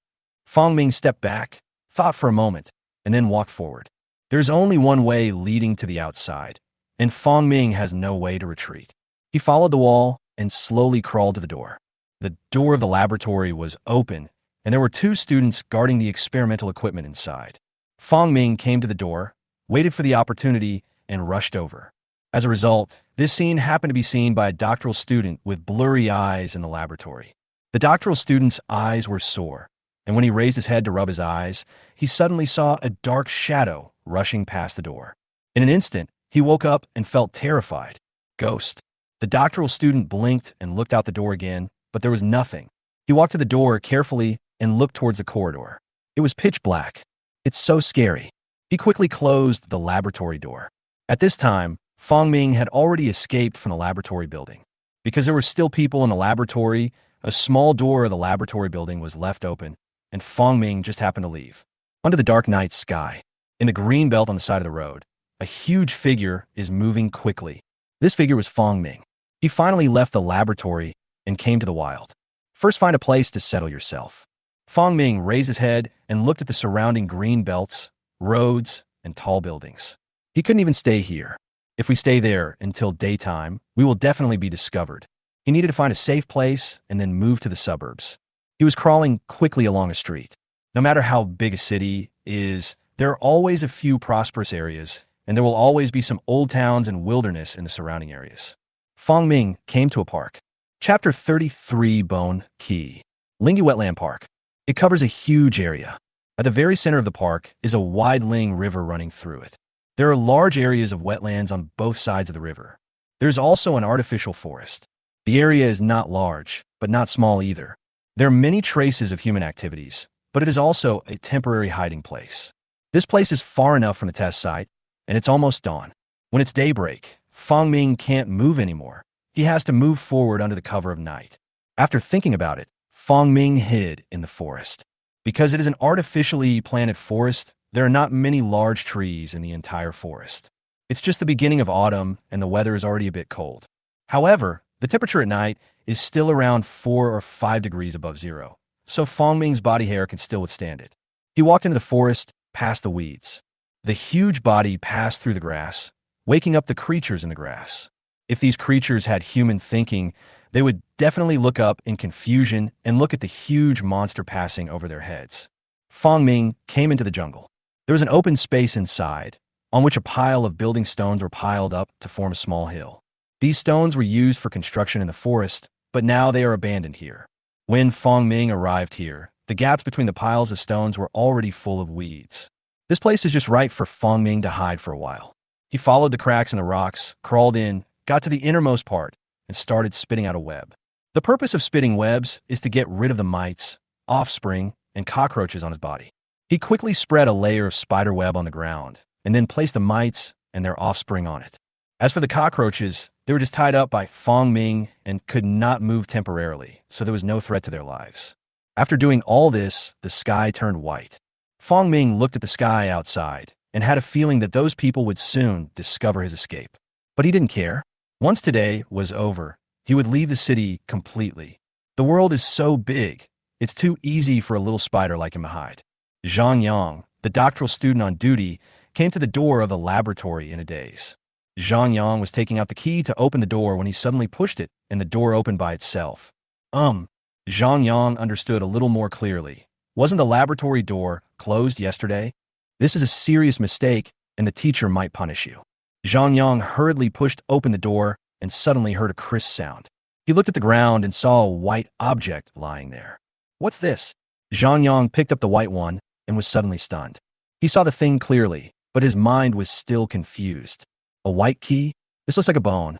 Fong Ming stepped back, thought for a moment, and then walked forward. There's only one way leading to the outside, and Fong Ming has no way to retreat. He followed the wall and slowly crawled to the door. The door of the laboratory was open, and there were 2 students guarding the experimental equipment inside. Fong Ming came to the door, waited for the opportunity, and rushed over. As a result, this scene happened to be seen by a doctoral student with blurry eyes in the laboratory. The doctoral student's eyes were sore, and when he raised his head to rub his eyes, he suddenly saw a dark shadow rushing past the door. In an instant, he woke up and felt terrified. Ghost. The doctoral student blinked and looked out the door again, but there was nothing. He walked to the door carefully and looked towards the corridor. It was pitch black. It's so scary. He quickly closed the laboratory door. At this time, Fong Ming had already escaped from the laboratory building. Because there were still people in the laboratory, a small door of the laboratory building was left open, and Fong Ming just happened to leave. Under the dark night sky, in the green belt on the side of the road, a huge figure is moving quickly. This figure was Fong Ming. He finally left the laboratory and came to the wild. First, find a place to settle yourself. Fong Ming raised his head and looked at the surrounding green belts, roads, and tall buildings. He couldn't even stay here. If we stay there until daytime, we will definitely be discovered. He needed to find a safe place and then move to the suburbs. He was crawling quickly along a street. No matter how big a city is, there are always a few prosperous areas, and there will always be some old towns and wilderness in the surrounding areas. Fong Ming came to a park. Chapter 33, Bone Key. Lingyi Wetland Park. It covers a huge area. At the very center of the park is a wide Ling River running through it. There are large areas of wetlands on both sides of the river. There's also an artificial forest. The area is not large, but not small either. There are many traces of human activities, but it is also a temporary hiding place. This place is far enough from the test site, and it's almost dawn. When it's daybreak, Fong Ming can't move anymore. He has to move forward under the cover of night. After thinking about it, Fong Ming hid in the forest. Because it is an artificially planted forest, there are not many large trees in the entire forest. It's just the beginning of autumn, and the weather is already a bit cold. However, the temperature at night is still around 4 or 5 degrees above zero, so Fong Ming's body hair can still withstand it. He walked into the forest, past the weeds. The huge body passed through the grass, waking up the creatures in the grass. If these creatures had human thinking, they would definitely look up in confusion and look at the huge monster passing over their heads. Fong Ming came into the jungle. There was an open space inside, on which a pile of building stones were piled up to form a small hill. These stones were used for construction in the forest, but now they are abandoned here. When Fong Ming arrived here, the gaps between the piles of stones were already full of weeds. This place is just right for Fong Ming to hide for a while. He followed the cracks in the rocks, crawled in, got to the innermost part, and started spitting out a web. The purpose of spitting webs is to get rid of the mites, offspring, and cockroaches on his body. He quickly spread a layer of spider web on the ground, and then placed the mites and their offspring on it. As for the cockroaches, they were just tied up by Fong Ming and could not move temporarily, so there was no threat to their lives. After doing all this, the sky turned white. Fong Ming looked at the sky outside and had a feeling that those people would soon discover his escape. But he didn't care. Once today was over, he would leave the city completely. The world is so big, it's too easy for a little spider like him to hide. Zhang Yang, the doctoral student on duty, came to the door of the laboratory in a daze. Zhang Yang was taking out the key to open the door when he suddenly pushed it, and the door opened by itself. Zhang Yang understood a little more clearly. Wasn't the laboratory door closed yesterday? This is a serious mistake, and the teacher might punish you. Zhang Yang hurriedly pushed open the door and suddenly heard a crisp sound. He looked at the ground and saw a white object lying there. What's this? Zhang Yang picked up the white one and was suddenly stunned. He saw the thing clearly, but his mind was still confused. A white key? This looks like a bone.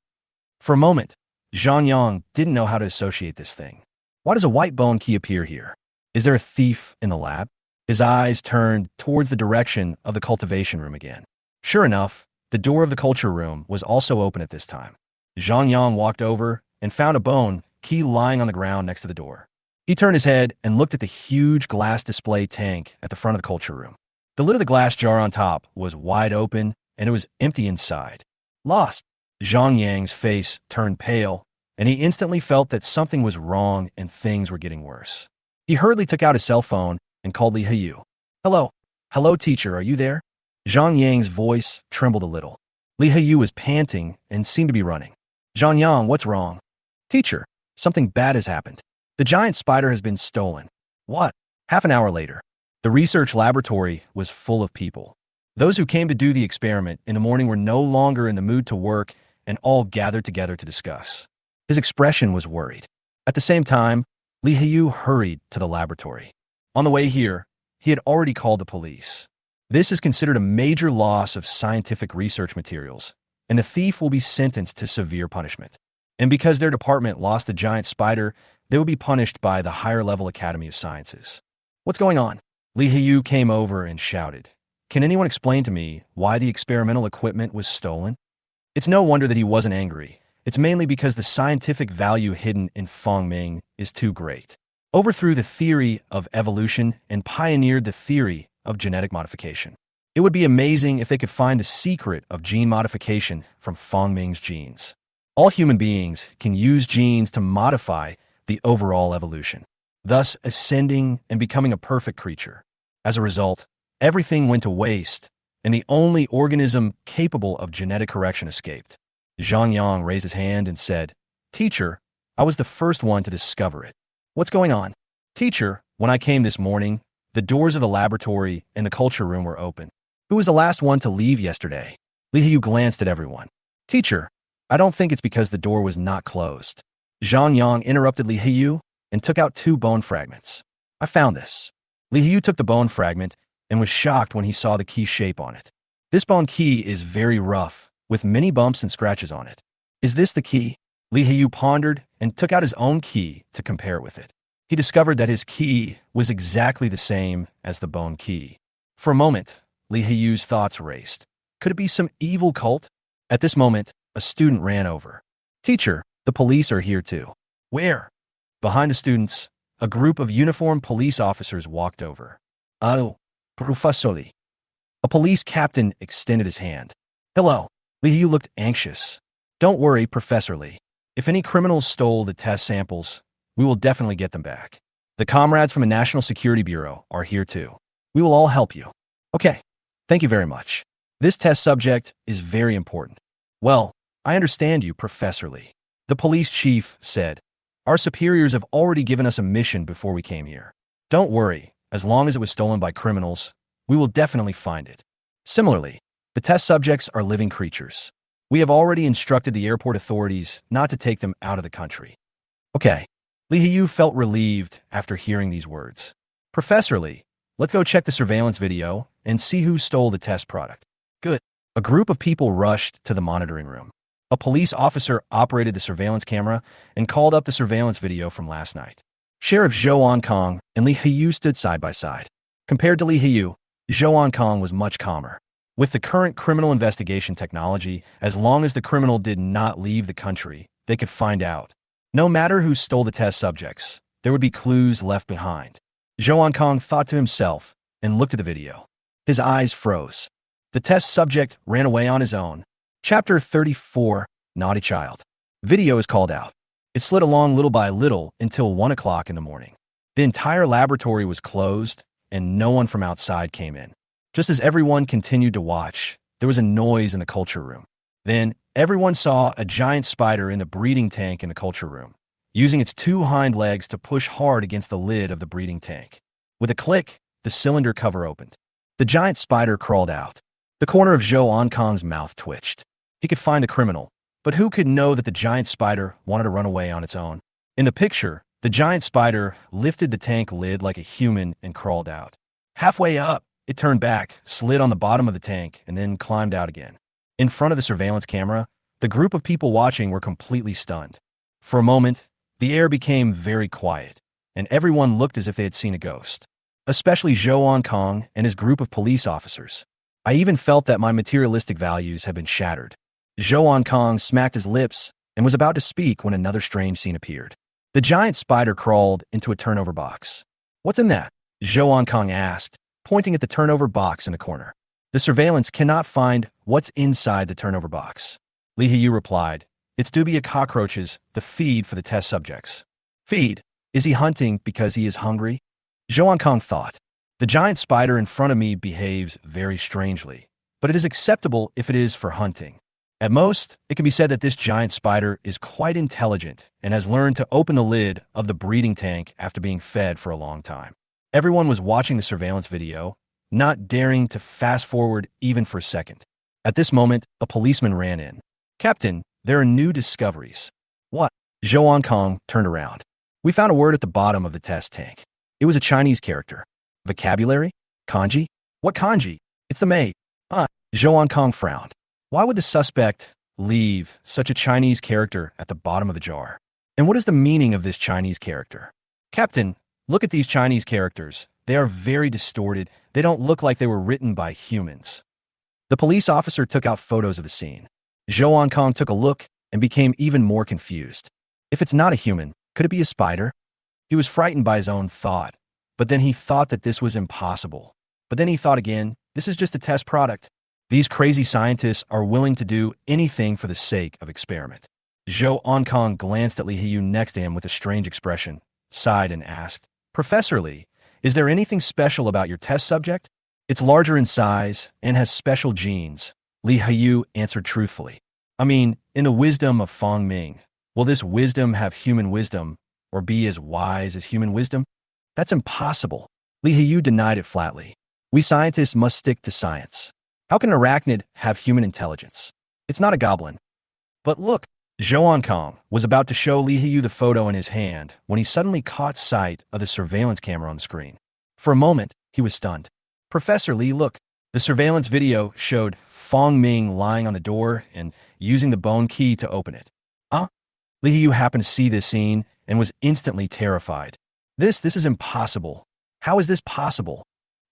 For a moment, Zhang Yang didn't know how to associate this thing. Why does a white bone key appear here? Is there a thief in the lab? His eyes turned towards the direction of the cultivation room again. Sure enough, the door of the culture room was also open at this time. Zhang Yang walked over and found a bone key lying on the ground next to the door. He turned his head and looked at the huge glass display tank at the front of the culture room. The lid of the glass jar on top was wide open, and it was empty inside. Lost. Zhang Yang's face turned pale, and he instantly felt that something was wrong and things were getting worse. He hurriedly took out his cell phone and called Li Heyu. Hello. Hello, teacher, are you there? Zhang Yang's voice trembled a little. Li Heyu was panting and seemed to be running. Zhang Yang, what's wrong? Teacher, something bad has happened. The giant spider has been stolen. What? Half an hour later, the research laboratory was full of people. Those who came to do the experiment in the morning were no longer in the mood to work and all gathered together to discuss. His expression was worried. At the same time, Li Heyu hurried to the laboratory. On the way here, he had already called the police. This is considered a major loss of scientific research materials, and the thief will be sentenced to severe punishment. And because their department lost the giant spider, they would be punished by the higher-level Academy of Sciences. What's going on? Li Hiyu came over and shouted. Can anyone explain to me why the experimental equipment was stolen? It's no wonder that he wasn't angry. It's mainly because the scientific value hidden in Fengming is too great. Overthrew the theory of evolution and pioneered the theory of genetic modification. It would be amazing if they could find the secret of gene modification from Fengming's genes. All human beings can use genes to modify the overall evolution, thus ascending and becoming a perfect creature. As a result, everything went to waste, and the only organism capable of genetic correction escaped. Zhang Yang raised his hand and said, Teacher, I was the first one to discover it. What's going on? Teacher, when I came this morning, the doors of the laboratory and the culture room were open. Who was the last one to leave yesterday? Li Hiyu glanced at everyone. Teacher, I don't think it's because the door was not closed. Zhang Yang interrupted Li Hiyu and took out 2 bone fragments. I found this. Li Hiyu took the bone fragment and was shocked when he saw the key shape on it. This bone key is very rough, with many bumps and scratches on it. Is this the key? Li Hiyu pondered and took out his own key to compare it with it. He discovered that his key was exactly the same as the bone key. For a moment, Li Hiyu's thoughts raced. Could it be some evil cult? At this moment, a student ran over. Teacher, the police are here too. Where? Behind the students, a group of uniformed police officers walked over. Oh, Professori. A police captain extended his hand. Hello. Li Hiyu looked anxious. Don't worry, Professor Li. If any criminals stole the test samples, we will definitely get them back. The comrades from the National Security Bureau are here too. We will all help you. Okay. Thank you very much. This test subject is very important. Well, I understand you, Professor Li. The police chief said, Our superiors have already given us a mission before we came here. Don't worry, as long as it was stolen by criminals, we will definitely find it. Similarly, the test subjects are living creatures. We have already instructed the airport authorities not to take them out of the country. Okay. Li Hiyu felt relieved after hearing these words. Professor Li, let's go check the surveillance video and see who stole the test product. Good. A group of people rushed to the monitoring room. A police officer operated the surveillance camera and called up the surveillance video from last night. Sheriff Zhou Kong and Li Hiyu stood side by side. Compared to Li Hiyu, Zhou Kong was much calmer. With the current criminal investigation technology, as long as the criminal did not leave the country, they could find out. No matter who stole the test subjects, there would be clues left behind. Zhou Kong thought to himself and looked at the video. His eyes froze. The test subject ran away on his own. Chapter 34, Naughty Child. Video is called out. It slid along little by little until 1 o'clock in the morning. The entire laboratory was closed and no one from outside came in. Just as everyone continued to watch, there was a noise in the culture room. Then, everyone saw a giant spider in the breeding tank in the culture room, using its 2 hind legs to push hard against the lid of the breeding tank. With a click, the cylinder cover opened. The giant spider crawled out. The corner of Zhou Kong's mouth twitched. He could find the criminal, but who could know that the giant spider wanted to run away on its own? In the picture, the giant spider lifted the tank lid like a human and crawled out. Halfway up, it turned back, slid on the bottom of the tank, and then climbed out again. In front of the surveillance camera, the group of people watching were completely stunned. For a moment, the air became very quiet, and everyone looked as if they had seen a ghost. Especially Zhou Kong and his group of police officers. I even felt that my materialistic values had been shattered. Zhou Kong smacked his lips and was about to speak when another strange scene appeared. The giant spider crawled into a turnover box. What's in that? Zhou Kong asked, pointing at the turnover box in the corner. The surveillance cannot find what's inside the turnover box. Li Hiyu replied, It's dubia cockroaches, the feed for the test subjects. Feed? Is he hunting because he is hungry? Zhou Kong thought. The giant spider in front of me behaves very strangely, but it is acceptable if it is for hunting. At most, it can be said that this giant spider is quite intelligent and has learned to open the lid of the breeding tank after being fed for a long time. Everyone was watching the surveillance video, not daring to fast forward even for a second. At this moment, a policeman ran in. Captain, there are new discoveries. What? Zhou Kong turned around. We found a word at the bottom of the test tank. It was a Chinese character. Vocabulary? Kanji? What kanji? It's the maid. Zhou Kong frowned. Why would the suspect leave such a Chinese character at the bottom of the jar? And what is the meaning of this Chinese character? Captain, look at these Chinese characters. They are very distorted. They don't look like they were written by humans. The police officer took out photos of the scene. Zhou Kong took a look and became even more confused. If it's not a human, could it be a spider? He was frightened by his own thought, but then he thought that this was impossible. But then he thought again, this is just a test product. These crazy scientists are willing to do anything for the sake of experiment. Zhou Kong glanced at Li Hiyu next to him with a strange expression, sighed and asked, Professor Li, is there anything special about your test subject? It's larger in size and has special genes. Li Hiyu answered truthfully. I mean, in the wisdom of Feng Ming, will this wisdom have human wisdom or be as wise as human wisdom? That's impossible. Li Hiyu denied it flatly. We scientists must stick to science. How can an arachnid have human intelligence? It's not a goblin. But look, Zhou Kong was about to show Li Hiyu the photo in his hand when he suddenly caught sight of the surveillance camera on the screen. For a moment, he was stunned. Professor Li, look. The surveillance video showed Feng Ming lying on the door and using the bone key to open it. Li Hiyu happened to see this scene and was instantly terrified. This is impossible. How is this possible?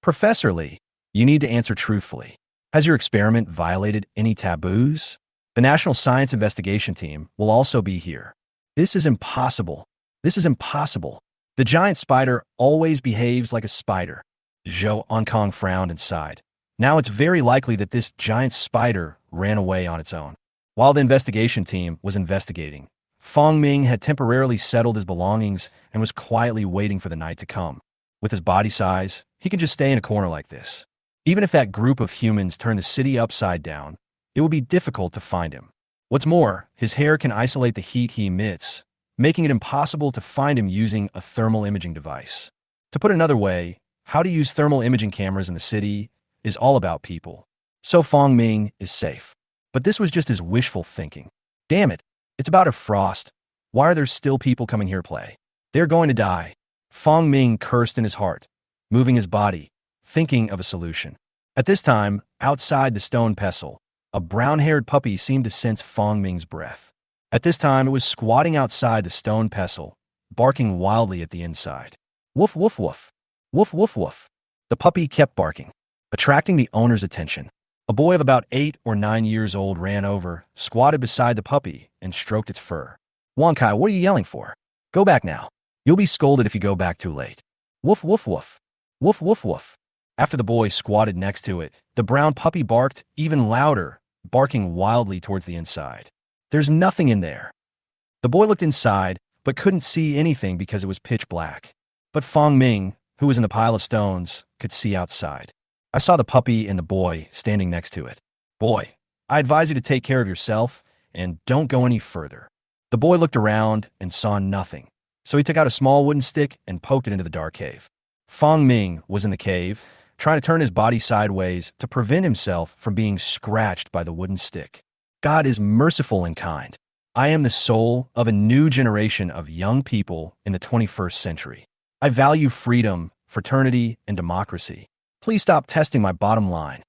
Professor Li, you need to answer truthfully. Has your experiment violated any taboos? The National Science Investigation Team will also be here. This is impossible. This is impossible. The giant spider always behaves like a spider. Zhou Kong frowned and sighed. Now it's very likely that this giant spider ran away on its own. While the investigation team was investigating, Feng Ming had temporarily settled his belongings and was quietly waiting for the night to come. With his body size, he can just stay in a corner like this. Even if that group of humans turn the city upside down, it will be difficult to find him. What's more, his hair can isolate the heat he emits, making it impossible to find him using a thermal imaging device. To put it another way, how to use thermal imaging cameras in the city is all about people. So Feng Ming is safe. But this was just his wishful thinking. Damn it, it's about a frost. Why are there still people coming here to play? They're going to die. Feng Ming cursed in his heart, moving his body, thinking of a solution. At this time, outside the stone pestle, a brown-haired puppy seemed to sense Feng Ming's breath. At this time, it was squatting outside the stone pestle, barking wildly at the inside. Woof, woof, woof. Woof, woof, woof. The puppy kept barking, attracting the owner's attention. A boy of about 8 or 9 years old ran over, squatted beside the puppy, and stroked its fur. Wankai, what are you yelling for? Go back now. You'll be scolded if you go back too late. Woof, woof, woof. Woof, woof, woof. After the boy squatted next to it, the brown puppy barked even louder, barking wildly towards the inside. There's nothing in there. The boy looked inside, but couldn't see anything because it was pitch black. But Feng Ming, who was in the pile of stones, could see outside. I saw the puppy and the boy standing next to it. Boy, I advise you to take care of yourself and don't go any further. The boy looked around and saw nothing, so he took out a small wooden stick and poked it into the dark cave. Feng Ming was in the cave, trying to turn his body sideways to prevent himself from being scratched by the wooden stick. God is merciful and kind. I am the soul of a new generation of young people in the 21st century. I value freedom, fraternity, and democracy. Please stop testing my bottom line.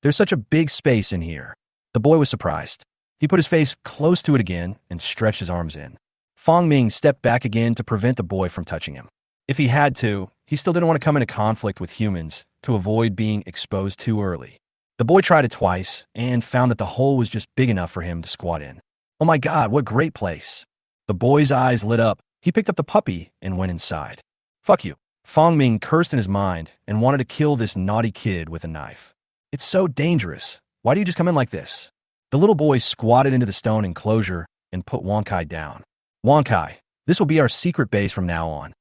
There's such a big space in here. The boy was surprised. He put his face close to it again and stretched his arms in. Feng Ming stepped back again to prevent the boy from touching him. If he had to, he still didn't want to come into conflict with humans to avoid being exposed too early. The boy tried it twice and found that the hole was just big enough for him to squat in. Oh my God, what great place. The boy's eyes lit up. He picked up the puppy and went inside. Fuck you. Feng Ming cursed in his mind and wanted to kill this naughty kid with a knife. It's so dangerous. Why do you just come in like this? The little boy squatted into the stone enclosure and put Wankai down. Wankai, this will be our secret base from now on.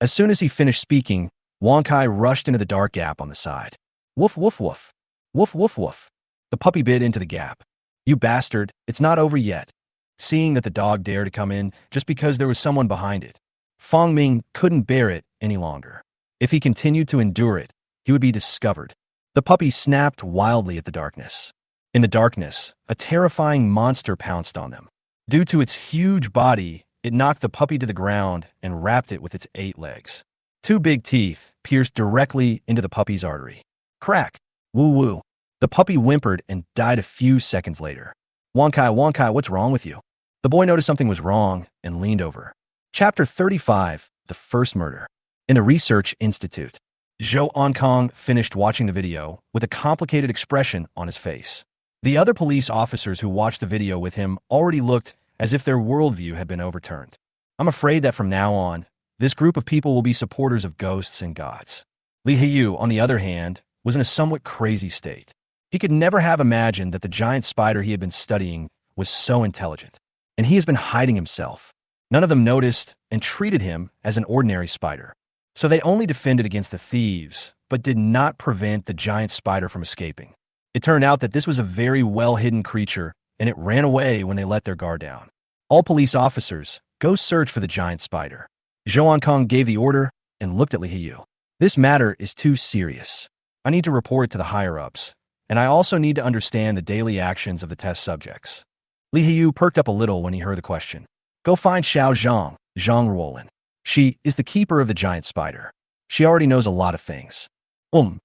As soon as he finished speaking, Wankai rushed into the dark gap on the side. Woof, woof, woof. Woof, woof, woof. The puppy bit into the gap. You bastard, it's not over yet. Seeing that the dog dared to come in just because there was someone behind it, Feng Ming couldn't bear it any longer. If he continued to endure it, he would be discovered. The puppy snapped wildly at the darkness. In the darkness, a terrifying monster pounced on them. Due to its huge body, it knocked the puppy to the ground and wrapped it with its 8 legs. 2 big teeth pierced directly into the puppy's artery. Crack! Woo-woo! The puppy whimpered and died a few seconds later. Wankai, Wankai, what's wrong with you? The boy noticed something was wrong and leaned over. Chapter 35, The First Murder. In the Research Institute. Zhou Onkong finished watching the video with a complicated expression on his face. The other police officers who watched the video with him already looked as if their worldview had been overturned. I'm afraid that from now on, this group of people will be supporters of ghosts and gods. Li Hiyu, on the other hand, was in a somewhat crazy state. He could never have imagined that the giant spider he had been studying was so intelligent. And he has been hiding himself. None of them noticed and treated him as an ordinary spider. So they only defended against the thieves, but did not prevent the giant spider from escaping. It turned out that this was a very well-hidden creature, and it ran away when they let their guard down. All police officers, go search for the giant spider. Zhou Onkong gave the order and looked at Li Hiyu. This matter is too serious. I need to report it to the higher-ups, and I also need to understand the daily actions of the test subjects. Li Hiyu perked up a little when he heard the question. Go find Xiao Zhang, Zhang Ruolin. She is the keeper of the giant spider. She already knows a lot of things. Zhou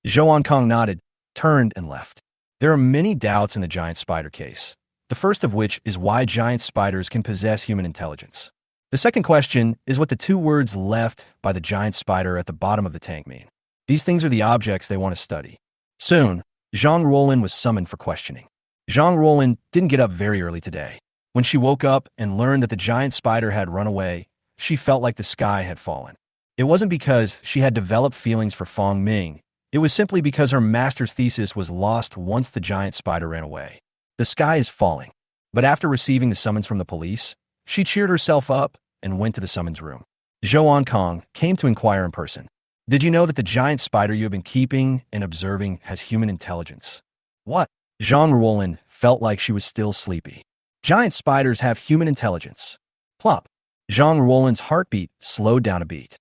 Onkong nodded, turned, and left. There are many doubts in the giant spider case. The first of which is why giant spiders can possess human intelligence. The second question is what the two words left by the giant spider at the bottom of the tank mean. These things are the objects they want to study. Soon, Zhang Ruolin was summoned for questioning. Zhang Ruolin didn't get up very early today. When she woke up and learned that the giant spider had run away, she felt like the sky had fallen. It wasn't because she had developed feelings for Fong Ming. It was simply because her master's thesis was lost once the giant spider ran away. The sky is falling. But after receiving the summons from the police, she cheered herself up and went to the summons room. Zhou Onkong came to inquire in person. Did you know that the giant spider you have been keeping and observing has human intelligence? What? Zhang Ruolin felt like she was still sleepy. Giant spiders have human intelligence. Plop. Zhang Ruolin's heartbeat slowed down a beat.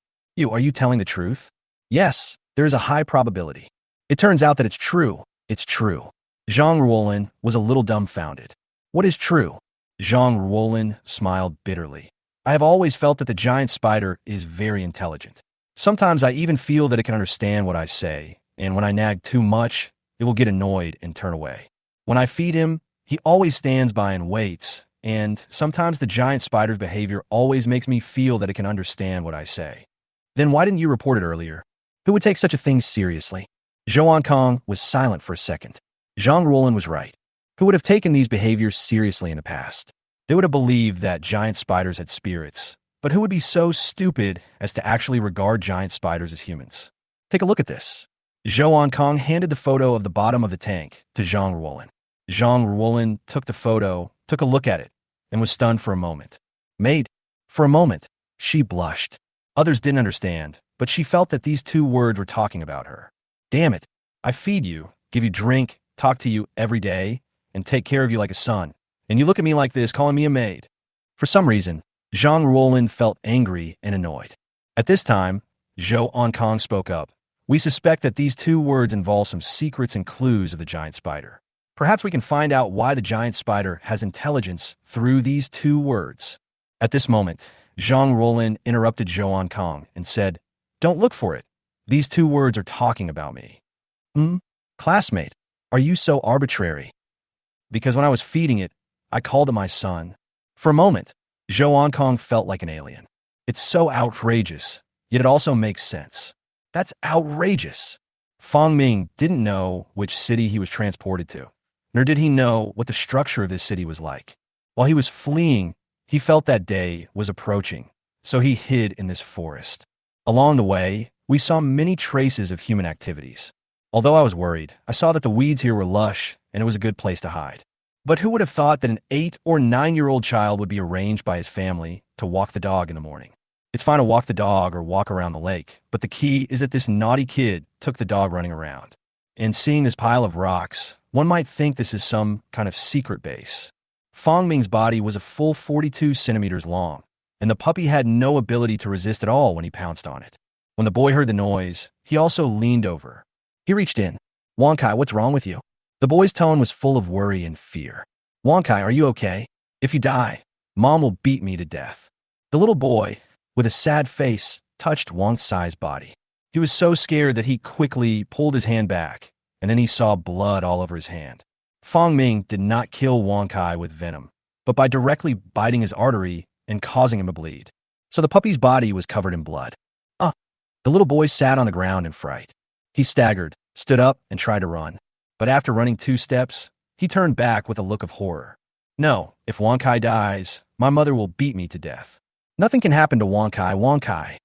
Are you telling the truth? Yes, there is a high probability. It turns out that it's true. It's true. Zhang Ruolin was a little dumbfounded. What is true? Zhang Ruolin smiled bitterly. I have always felt that the giant spider is very intelligent. Sometimes I even feel that it can understand what I say, and when I nag too much, it will get annoyed and turn away. When I feed him, he always stands by and waits, and sometimes the giant spider's behavior always makes me feel that it can understand what I say. Then why didn't you report it earlier? Who would take such a thing seriously? Zhou Onkong was silent for a second. Zhang Ruolin was right. Who would have taken these behaviors seriously in the past? They would have believed that giant spiders had spirits, but who would be so stupid as to actually regard giant spiders as humans? Take a look at this. Zhou Onkong handed the photo of the bottom of the tank to Zhang Ruolin. Zhang Ruolin took the photo, took a look at it, and was stunned for a moment. Made. For a moment, she blushed. Others didn't understand, but she felt that these two words were talking about her. Damn it. I feed you, give you drink, talk to you every day, and take care of you like a son. And you look at me like this, calling me a maid. For some reason, Zhang Ruolin felt angry and annoyed. At this time, Zhou Onkong spoke up. We suspect that these two words involve some secrets and clues of the giant spider. Perhaps we can find out why the giant spider has intelligence through these two words. At this moment, Zhang Ruolin interrupted Zhou Onkong and said, Don't look for it. These two words are talking about me. Classmate, are you so arbitrary? Because when I was feeding it, I called it my son. For a moment, Zhou Onkong felt like an alien. It's so outrageous, yet it also makes sense. That's outrageous. Fong Ming didn't know which city he was transported to, nor did he know what the structure of this city was like. While he was fleeing, he felt that day was approaching, so he hid in this forest. Along the way, we saw many traces of human activities. Although I was worried, I saw that the weeds here were lush, and it was a good place to hide. But who would have thought that an 8 or 9-year-old child would be arranged by his family to walk the dog in the morning? It's fine to walk the dog or walk around the lake, but the key is that this naughty kid took the dog running around. And seeing this pile of rocks, one might think this is some kind of secret base. Fong Ming's body was a full 42 centimeters long, and the puppy had no ability to resist at all when he pounced on it. When the boy heard the noise, he also leaned over. He reached in. Wonkai, what's wrong with you? The boy's tone was full of worry and fear. Wonkai, are you okay? If you die, Mom will beat me to death. The little boy, with a sad face, touched Wonkai's body. He was so scared that he quickly pulled his hand back, and then he saw blood all over his hand. Fong Ming did not kill Wonkai with venom. but by directly biting his artery and causing him to bleed. So the puppy's body was covered in blood. Ah! The little boy sat on the ground in fright. He staggered, stood up, and tried to run. But after running 2 steps, he turned back with a look of horror. No, if Wonkai dies, my mother will beat me to death. Nothing can happen to Wonkai, Wonkai.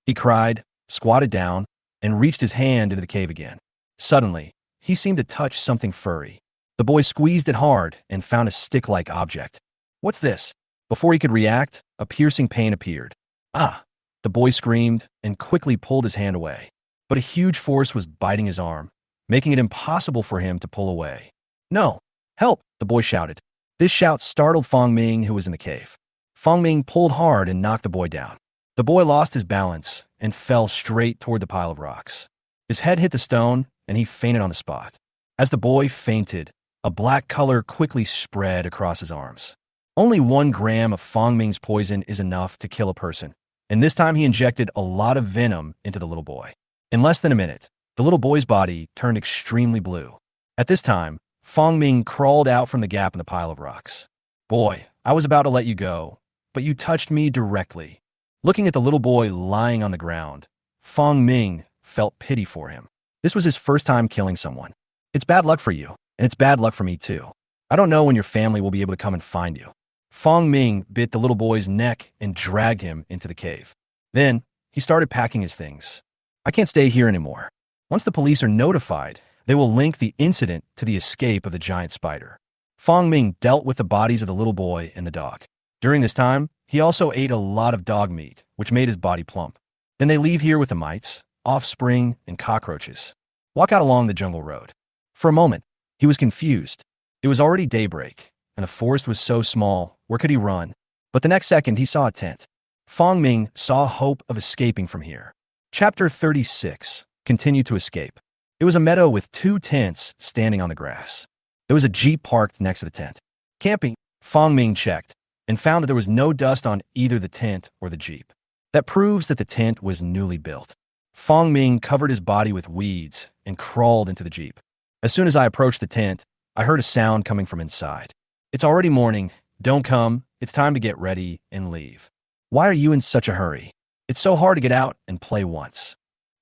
He cried, squatted down, and reached his hand into the cave again. Suddenly, he seemed to touch something furry. The boy squeezed it hard and found a stick-like object. What's this? Before he could react, a piercing pain appeared. Ah! The boy screamed and quickly pulled his hand away. But a huge force was biting his arm, making it impossible for him to pull away. No! Help! The boy shouted. This shout startled Fong Ming, who was in the cave. Fong Ming pulled hard and knocked the boy down. The boy lost his balance and fell straight toward the pile of rocks. His head hit the stone, and he fainted on the spot. As the boy fainted, a black color quickly spread across his arms. Only 1 gram of Fong Ming's poison is enough to kill a person, and this time he injected a lot of venom into the little boy. In less than a minute, the little boy's body turned extremely blue. At this time, Fong Ming crawled out from the gap in the pile of rocks. Boy, I was about to let you go, but you touched me directly. Looking at the little boy lying on the ground, Fong Ming felt pity for him. This was his first time killing someone. It's bad luck for you, and it's bad luck for me too. I don't know when your family will be able to come and find you. Fong Ming bit the little boy's neck and dragged him into the cave. Then, he started packing his things. I can't stay here anymore. Once the police are notified, they will link the incident to the escape of the giant spider. Fong Ming dealt with the bodies of the little boy and the dog. During this time, he also ate a lot of dog meat, which made his body plump. Then they leave here with the mites, offspring, and cockroaches. Walk out along the jungle road. For a moment, he was confused. It was already daybreak, and the forest was so small, where could he run? But the next second, he saw a tent. Fong Ming saw hope of escaping from here. Chapter 36. Continue to escape. It was a meadow with 2 tents standing on the grass. There was a jeep parked next to the tent. Camping, Fong Ming checked, and found that there was no dust on either the tent or the jeep. That proves that the tent was newly built. Fong Ming covered his body with weeds and crawled into the jeep. As soon as I approached the tent, I heard a sound coming from inside. It's already morning. Don't come. It's time to get ready and leave. Why are you in such a hurry? It's so hard to get out and play once.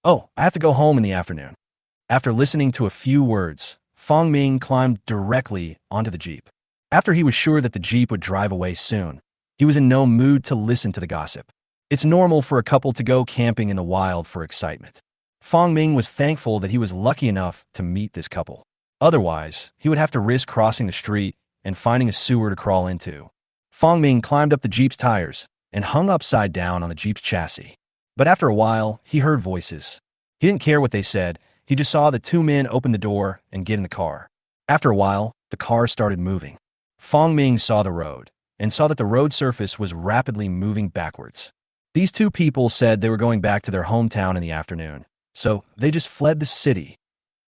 Oh, I have to go home in the afternoon. After listening to a few words, Fong Ming climbed directly onto the jeep. After he was sure that the jeep would drive away soon, he was in no mood to listen to the gossip. It's normal for a couple to go camping in the wild for excitement. Fong Ming was thankful that he was lucky enough to meet this couple. Otherwise, he would have to risk crossing the street and finding a sewer to crawl into. Fong Ming climbed up the jeep's tires and hung upside down on the jeep's chassis. But after a while, he heard voices. He didn't care what they said. He just saw the 2 men open the door and get in the car. After a while, the car started moving. Fong Ming saw the road and saw that the road surface was rapidly moving backwards. These 2 people said they were going back to their hometown in the afternoon, so they just fled the city.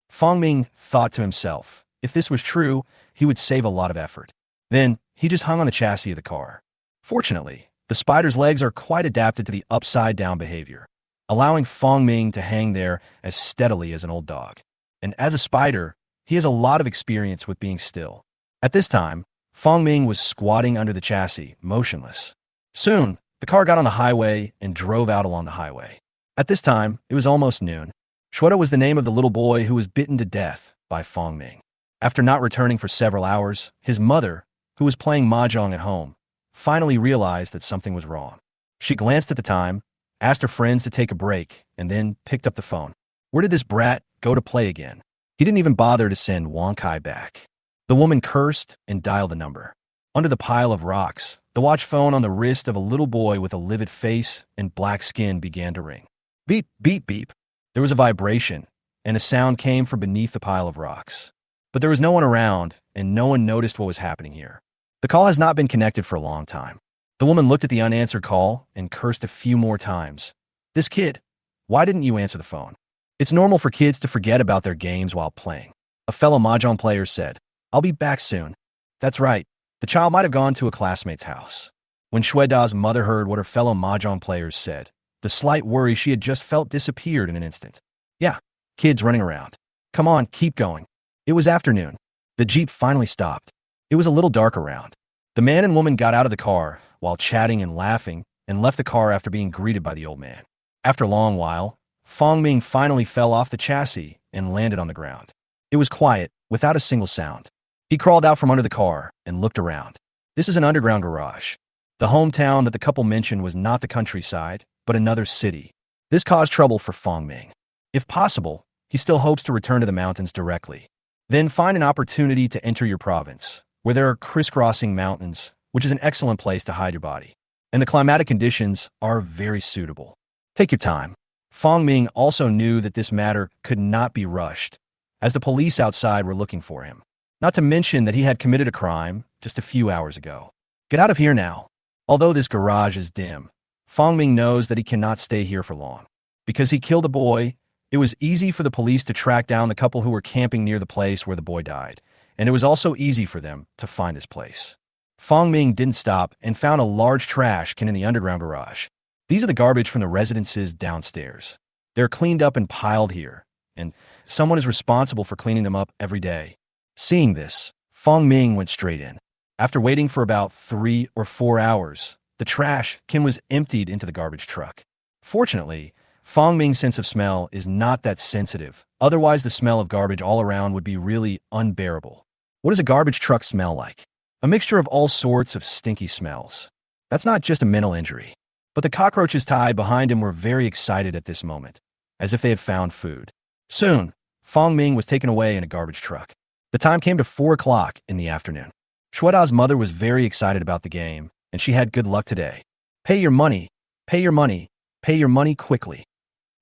Fong Ming thought to himself, if this was true, he would save a lot of effort. Then, he just hung on the chassis of the car. Fortunately, the spider's legs are quite adapted to the upside-down behavior, allowing Fong Ming to hang there as steadily as an old dog. And as a spider, he has a lot of experience with being still. At this time, Fong Ming was squatting under the chassis, motionless. Soon, the car got on the highway and drove out along the highway. At this time, it was almost noon. Shweta was the name of the little boy who was bitten to death by Fong Ming. After not returning for several hours, his mother, who was playing mahjong at home, finally realized that something was wrong. She glanced at the time, asked her friends to take a break, and then picked up the phone. Where did this brat go to play again? He didn't even bother to send Wonkai back. The woman cursed and dialed the number. Under the pile of rocks, the watch phone on the wrist of a little boy with a livid face and black skin began to ring. Beep, beep, beep. There was a vibration, and a sound came from beneath the pile of rocks. But there was no one around, and no one noticed what was happening here. The call has not been connected for a long time. The woman looked at the unanswered call and cursed a few more times. This kid, why didn't you answer the phone? It's normal for kids to forget about their games while playing. A fellow mahjong player said, I'll be back soon. That's right. The child might have gone to a classmate's house. When Shweda's mother heard what her fellow mahjong players said, the slight worry she had just felt disappeared in an instant. Yeah, kids running around. Come on, keep going. It was afternoon. The jeep finally stopped. It was a little dark around. The man and woman got out of the car while chatting and laughing and left the car after being greeted by the old man. After a long while, Fong Ming finally fell off the chassis and landed on the ground. It was quiet, without a single sound. He crawled out from under the car and looked around. This is an underground garage. The hometown that the couple mentioned was not the countryside, but another city. This caused trouble for Fong Ming. If possible, he still hopes to return to the mountains directly. Then find an opportunity to enter your province, where there are crisscrossing mountains, which is an excellent place to hide your body. And the climatic conditions are very suitable. Take your time. Fong Ming also knew that this matter could not be rushed, as the police outside were looking for him. Not to mention that he had committed a crime just a few hours ago. Get out of here now. Although this garage is dim, Fong Ming knows that he cannot stay here for long. Because he killed a boy, it was easy for the police to track down the couple who were camping near the place where the boy died, and it was also easy for them to find this place. Fong Ming didn't stop and found a large trash can in the underground garage. These are the garbage from the residences downstairs. They're cleaned up and piled here, and someone is responsible for cleaning them up every day. Seeing this, Fong Ming went straight in. After waiting for about 3 or 4 hours, the trash can was emptied into the garbage truck. Fortunately, Fong Ming's sense of smell is not that sensitive, otherwise the smell of garbage all around would be really unbearable. What does a garbage truck smell like? A mixture of all sorts of stinky smells. That's not just a mental injury. But the cockroaches tied behind him were very excited at this moment, as if they had found food. Soon, Fong Ming was taken away in a garbage truck. The time came to 4 o'clock in the afternoon. Shweda's mother was very excited about the game, and she had good luck today. Pay your money, pay your money, pay your money quickly.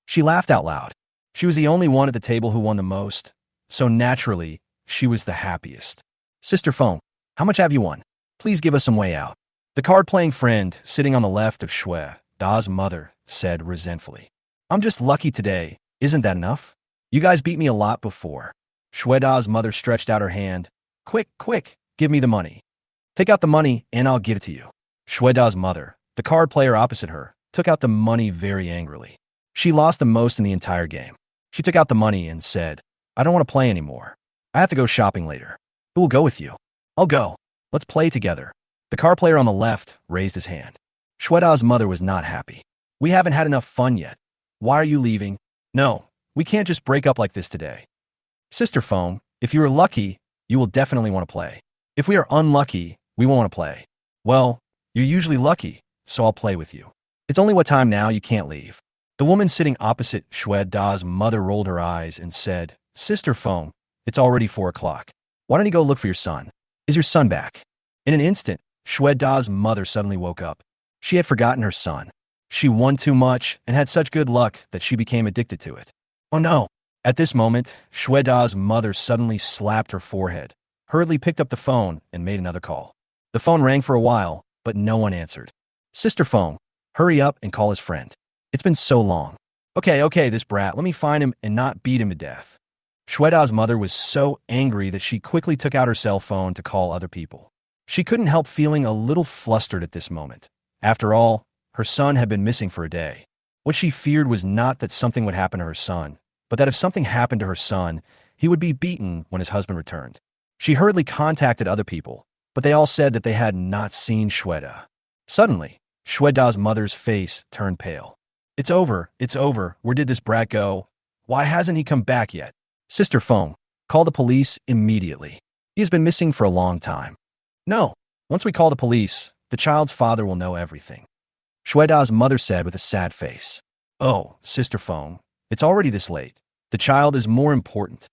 She laughed out loud. She was the only one at the table who won the most, so naturally, she was the happiest. Sister Fong, how much have you won? Please give us some way out. The card-playing friend, sitting on the left of Shweda's mother, said resentfully. I'm just lucky today. Isn't that enough? You guys beat me a lot before. Shweda's mother stretched out her hand. Quick, quick, give me the money. Take out the money and I'll give it to you. Shweda's mother, the card player opposite her, took out the money very angrily. She lost the most in the entire game. She took out the money and said, I don't want to play anymore. I have to go shopping later. Who will go with you? I'll go. Let's play together. The card player on the left raised his hand. Shweda's mother was not happy. We haven't had enough fun yet. Why are you leaving? No, we can't just break up like this today. Sister Fong, if you are lucky, you will definitely want to play. If we are unlucky, we won't want to play. Well, you're usually lucky, so I'll play with you. It's only what time now, you can't leave. The woman sitting opposite Shweda's mother rolled her eyes and said, Sister Fong, it's already 4 o'clock. Why don't you go look for your son? Is your son back? In an instant, Shweda's mother suddenly woke up. She had forgotten her son. She won too much and had such good luck that she became addicted to it. Oh no! At this moment, Shweda's mother suddenly slapped her forehead, hurriedly picked up the phone and made another call. The phone rang for a while, but no one answered. Sister Fong, hurry up and call his friend. It's been so long. Okay, this brat, let me find him and not beat him to death. Shweda's mother was so angry that she quickly took out her cell phone to call other people. She couldn't help feeling a little flustered at this moment. After all, her son had been missing for a day. What she feared was not that something would happen to her son, but that if something happened to her son, he would be beaten when his husband returned. She hurriedly contacted other people, but they all said that they had not seen Shweda. Suddenly, Shweda's mother's face turned pale. It's over, where did this brat go? Why hasn't he come back yet? Sister Fong, call the police immediately. He has been missing for a long time. No, once we call the police, the child's father will know everything. Shweda's mother said with a sad face. Oh, Sister Fong, it's already this late. The child is more important.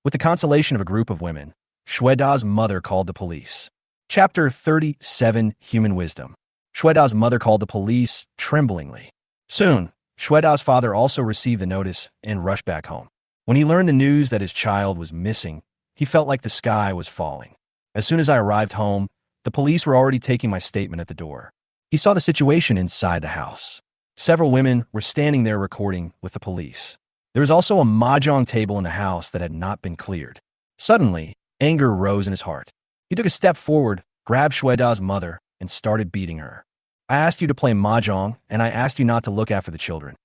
With the consolation of a group of women, Shweda's mother called the police. Chapter 37, Human Wisdom. Shweda's mother called the police tremblingly. Soon, Shweda's father also received the notice and rushed back home. When he learned the news that his child was missing, he felt like the sky was falling. As soon as I arrived home, the police were already taking my statement at the door. He saw the situation inside the house. Several women were standing there recording with the police. There was also a mahjong table in the house that had not been cleared. Suddenly, anger rose in his heart. He took a step forward, grabbed Shweda's mother, and started beating her. I asked you to play mahjong, and I asked you not to look after the children.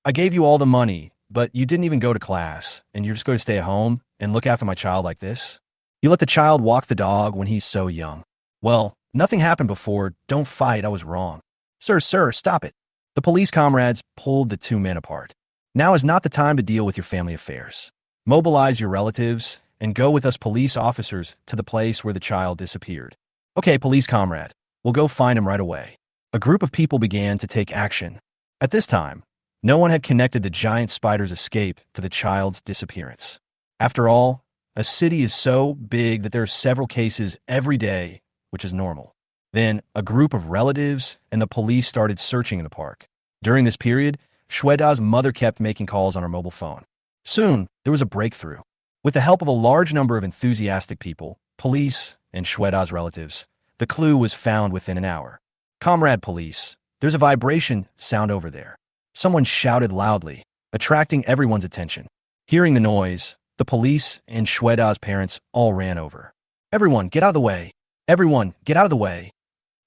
I gave you all the money, but you didn't even go to class, and you're just going to stay at home and look after my child like this? You let the child walk the dog when he's so young. Well, Nothing happened before. Don't fight. I was wrong. Sir, stop it. The police comrades pulled the two men apart. Now is not the time to deal with your family affairs. Mobilize your relatives and go with us police officers to the place where the child disappeared. Okay, police comrade. We'll go find him right away. A group of people began to take action. At this time, no one had connected the giant spider's escape to the child's disappearance. After all, a city is so big that there are several cases every day, which is normal. Then, a group of relatives and the police started searching in the park. During this period, Shweda's mother kept making calls on her mobile phone. Soon, there was a breakthrough. With the help of a large number of enthusiastic people, police, and Shweda's relatives, the clue was found within an hour. Comrade police, there's a vibration sound over there. Someone shouted loudly, attracting everyone's attention. Hearing the noise, the police and Shweda's parents all ran over. Everyone, get out of the way! Everyone, get out of the way!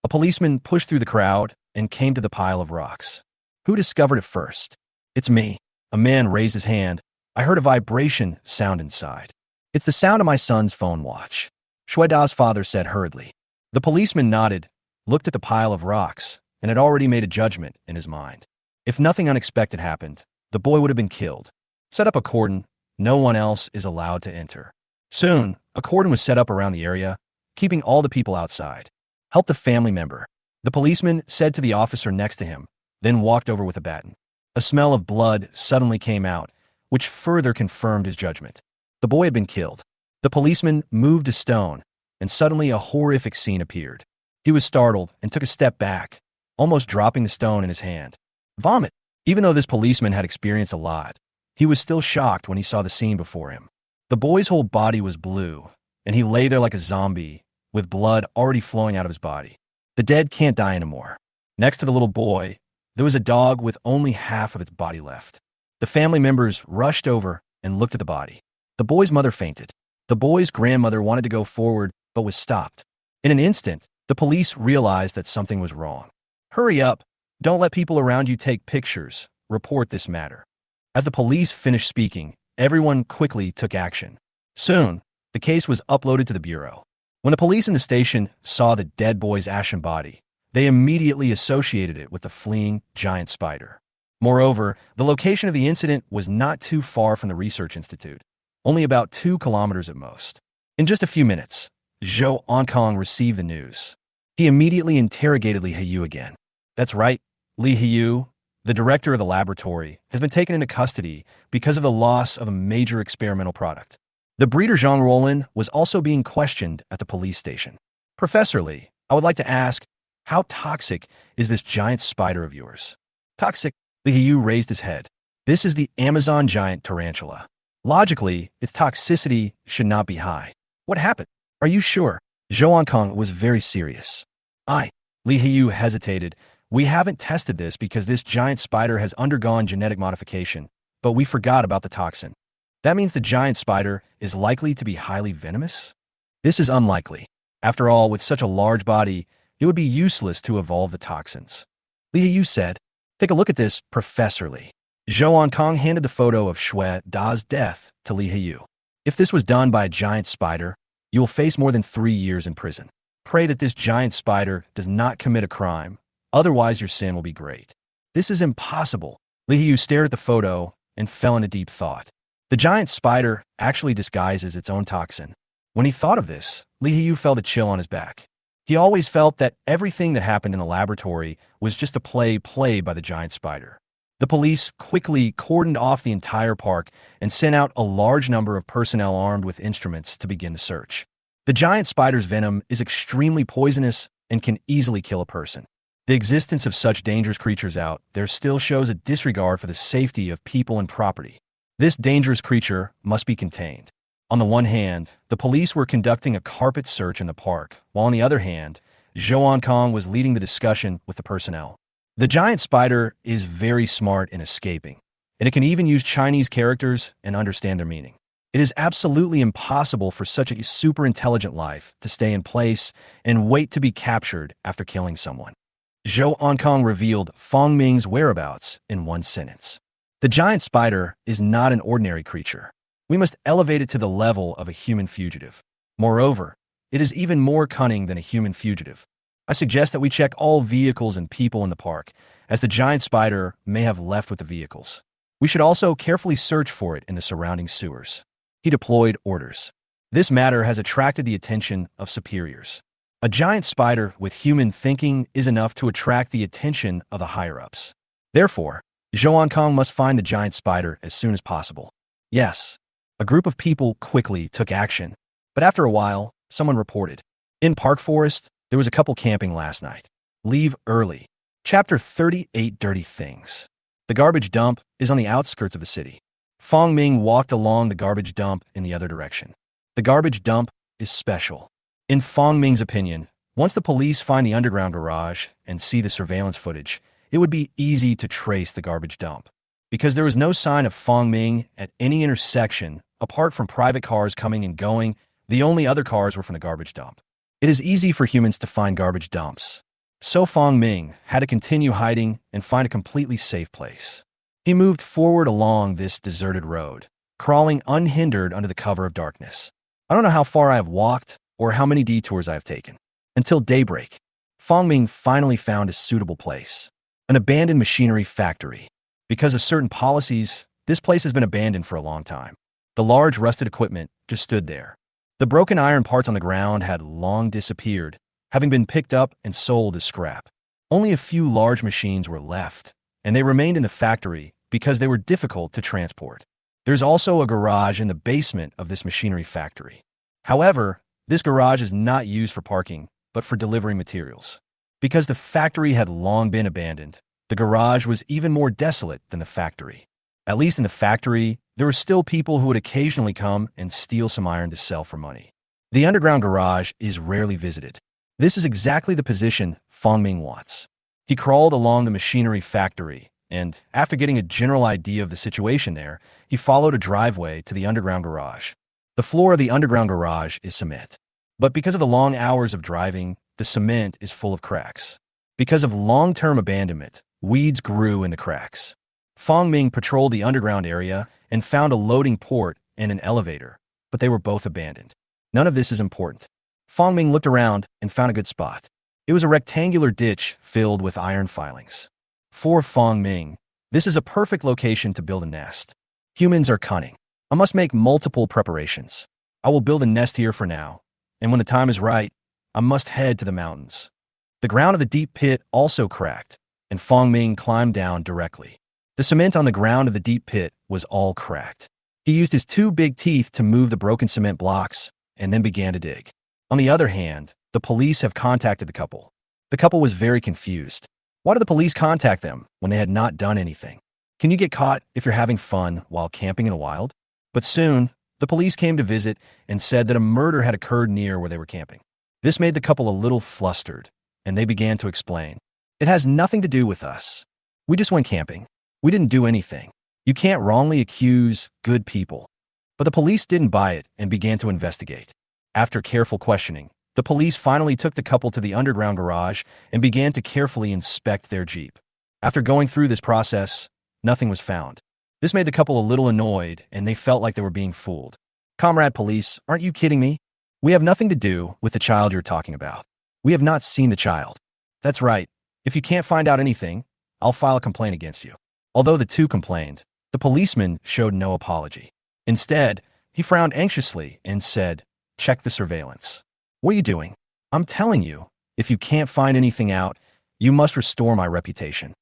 A policeman pushed through the crowd and came to the pile of rocks. Who discovered it first? It's me. A man raised his hand. I heard a vibration sound inside. It's the sound of my son's phone watch. Shweda's father said hurriedly. The policeman nodded, looked at the pile of rocks, and had already made a judgment in his mind. If nothing unexpected happened, the boy would have been killed. Set up a cordon. No one else is allowed to enter. Soon, a cordon was set up around the area, keeping all the people outside. Help the family member. The policeman said to the officer next to him, then walked over with a baton. A smell of blood suddenly came out, which further confirmed his judgment. The boy had been killed. The policeman moved a stone, and suddenly a horrific scene appeared. He was startled and took a step back, almost dropping the stone in his hand. Vomit! Even though this policeman had experienced a lot, he was still shocked when he saw the scene before him. The boy's whole body was blue, and he lay there like a zombie, with blood already flowing out of his body. The dead can't die anymore. Next to the little boy, there was a dog with only half of its body left. The family members rushed over and looked at the body. The boy's mother fainted. The boy's grandmother wanted to go forward, but was stopped. In an instant, the police realized that something was wrong. Hurry up! Don't let people around you take pictures. Report this matter. As the police finished speaking, everyone quickly took action. Soon, the case was uploaded to the bureau. When the police in the station saw the dead boy's ashen body, they immediately associated it with the fleeing giant spider. Moreover, the location of the incident was not too far from the research institute, only about 2 kilometers at most. In just a few minutes, Zhou Onkong received the news. He immediately interrogated Li Heyu again. That's right, Li Heyu, the director of the laboratory, has been taken into custody because of the loss of a major experimental product. The breeder Zhang Roland was also being questioned at the police station. Professor Li, I would like to ask, how toxic is this giant spider of yours? Toxic? Li Heyu raised his head. This is the Amazon giant tarantula. Logically, its toxicity should not be high. What happened? Are you sure? Zhou Onkong was very serious. Li Heyu hesitated. We haven't tested this because this giant spider has undergone genetic modification, but we forgot about the toxin. That means the giant spider is likely to be highly venomous? This is unlikely. After all, with such a large body, it would be useless to evolve the toxins. Li Heyu said, take a look at this, Professor Li. Zhou Onkong handed the photo of Shue Da's death to Li Heyu. If this was done by a giant spider, you will face more than 3 years in prison. Pray that this giant spider does not commit a crime, otherwise your sin will be great. This is impossible. Li Heyu stared at the photo and fell into deep thought. The giant spider actually disguises its own toxin. When he thought of this, Li Heyu felt a chill on his back. He always felt that everything that happened in the laboratory was just a play played by the giant spider. The police quickly cordoned off the entire park and sent out a large number of personnel armed with instruments to begin the search. The giant spider's venom is extremely poisonous and can easily kill a person. The existence of such dangerous creatures out there still shows a disregard for the safety of people and property. This dangerous creature must be contained. On the one hand, the police were conducting a carpet search in the park, while on the other hand, Zhou Onkong was leading the discussion with the personnel. The giant spider is very smart in escaping, and it can even use Chinese characters and understand their meaning. It is absolutely impossible for such a super intelligent life to stay in place and wait to be captured after killing someone. Zhou Onkong revealed Fong Ming's whereabouts in one sentence. The giant spider is not an ordinary creature. We must elevate it to the level of a human fugitive. Moreover, It is even more cunning than a human fugitive. I suggest that we check all vehicles and people in the park, as the giant spider may have left with the vehicles. We should also carefully search for it in the surrounding sewers. He deployed orders. This matter has attracted the attention of superiors. A giant spider with human thinking is enough to attract the attention of the higher-ups. Therefore, Zhou Kong must find the giant spider as soon as possible. Yes, a group of people quickly took action, but after a while, someone reported. In Park Forest, there was a couple camping last night. Leave early. Chapter 38 Dirty Things. The garbage dump is on the outskirts of the city. Fong Ming walked along the garbage dump in the other direction. The garbage dump is special. In Fong Ming's opinion, once the police find the underground garage and see the surveillance footage, it would be easy to trace the garbage dump. Because there was no sign of Fong Ming at any intersection, apart from private cars coming and going, the only other cars were from the garbage dump. It is easy for humans to find garbage dumps. So Fong Ming had to continue hiding and find a completely safe place. He moved forward along this deserted road, crawling unhindered under the cover of darkness. I don't know how far I have walked or how many detours I have taken. Until daybreak, Fong Ming finally found a suitable place. An abandoned machinery factory. Because of certain policies, this place has been abandoned for a long time. The large rusted equipment just stood there. The broken iron parts on the ground had long disappeared, having been picked up and sold as scrap. Only a few large machines were left, and they remained in the factory because they were difficult to transport. There's also a garage in the basement of this machinery factory. However, this garage is not used for parking, but for delivering materials. Because the factory had long been abandoned, the garage was even more desolate than the factory. At least in the factory, there were still people who would occasionally come and steal some iron to sell for money. The underground garage is rarely visited. This is exactly the position Fong Ming wants. He crawled along the machinery factory, and after getting a general idea of the situation there, he followed a driveway to the underground garage. The floor of the underground garage is cement. But because of the long hours of driving, the cement is full of cracks. Because of long-term abandonment, weeds grew in the cracks. Fong Ming patrolled the underground area and found a loading port and an elevator, but they were both abandoned. None of this is important. Fong Ming looked around and found a good spot. It was a rectangular ditch filled with iron filings. For Fong Ming, this is a perfect location to build a nest. Humans are cunning. I must make multiple preparations. I will build a nest here for now, and when the time is right, I must head to the mountains. The ground of the deep pit also cracked, and Fong Ming climbed down directly. The cement on the ground of the deep pit was all cracked. He used his two big teeth to move the broken cement blocks and then began to dig. On the other hand, the police have contacted the couple. The couple was very confused. Why did the police contact them when they had not done anything? Can you get caught if you're having fun while camping in the wild? But soon, the police came to visit and said that a murder had occurred near where they were camping. This made the couple a little flustered, and they began to explain. It has nothing to do with us. We just went camping. We didn't do anything. You can't wrongly accuse good people. But the police didn't buy it and began to investigate. After careful questioning, the police finally took the couple to the underground garage and began to carefully inspect their Jeep. After going through this process, nothing was found. This made the couple a little annoyed, and they felt like they were being fooled. Comrade police, aren't you kidding me? We have nothing to do with the child you're talking about. We have not seen the child. That's right. If you can't find out anything, I'll file a complaint against you. Although the two complained, the policeman showed no apology. Instead, he frowned anxiously and said, "Check the surveillance." "What are you doing?" "I'm telling you, if you can't find anything out, you must restore my reputation."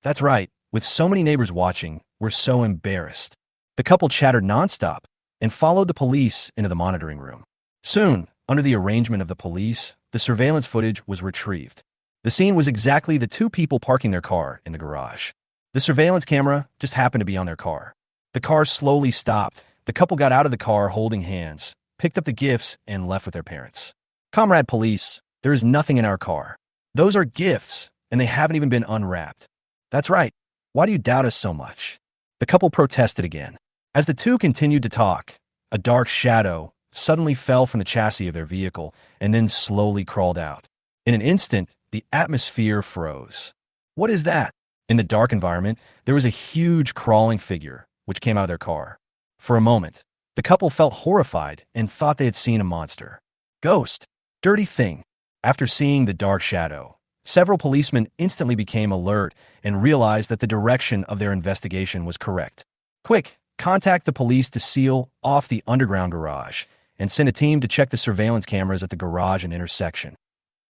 "That's right. With so many neighbors watching, we're so embarrassed." The couple chattered nonstop and followed the police into the monitoring room. Soon, under the arrangement of the police, the surveillance footage was retrieved. The scene was exactly the two people parking their car in the garage. The surveillance camera just happened to be on their car. The car slowly stopped. The couple got out of the car holding hands, picked up the gifts, and left with their parents. "Comrade police, there is nothing in our car. Those are gifts, and they haven't even been unwrapped." "That's right. Why do you doubt us so much?" The couple protested again. As the two continued to talk, a dark shadow suddenly fell from the chassis of their vehicle and then slowly crawled out. In an instant, the atmosphere froze. What is that? In the dark environment, there was a huge crawling figure which came out of their car. For a moment, the couple felt horrified and thought they had seen a monster. "Ghost! Dirty thing. After seeing the dark shadow, several policemen instantly became alert and realized that the direction of their investigation was correct. Quick, contact the police to seal off the underground garage and send a team to check the surveillance cameras at the garage and intersection.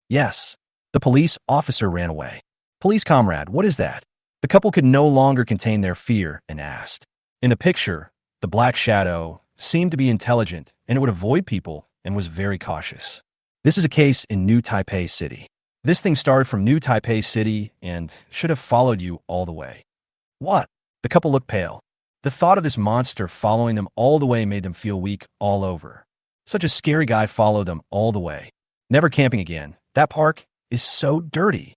Yes, the police officer ran away. Police comrade, what is that? The couple could no longer contain their fear and asked. In the picture, the black shadow seemed to be intelligent and it would avoid people and was very cautious. This is a case in New Taipei City. This thing started from New Taipei City and should have followed you all the way. What? The couple looked pale. The thought of this monster following them all the way made them feel weak all over. Such a scary guy followed them all the way. Never camping again. That park is so dirty.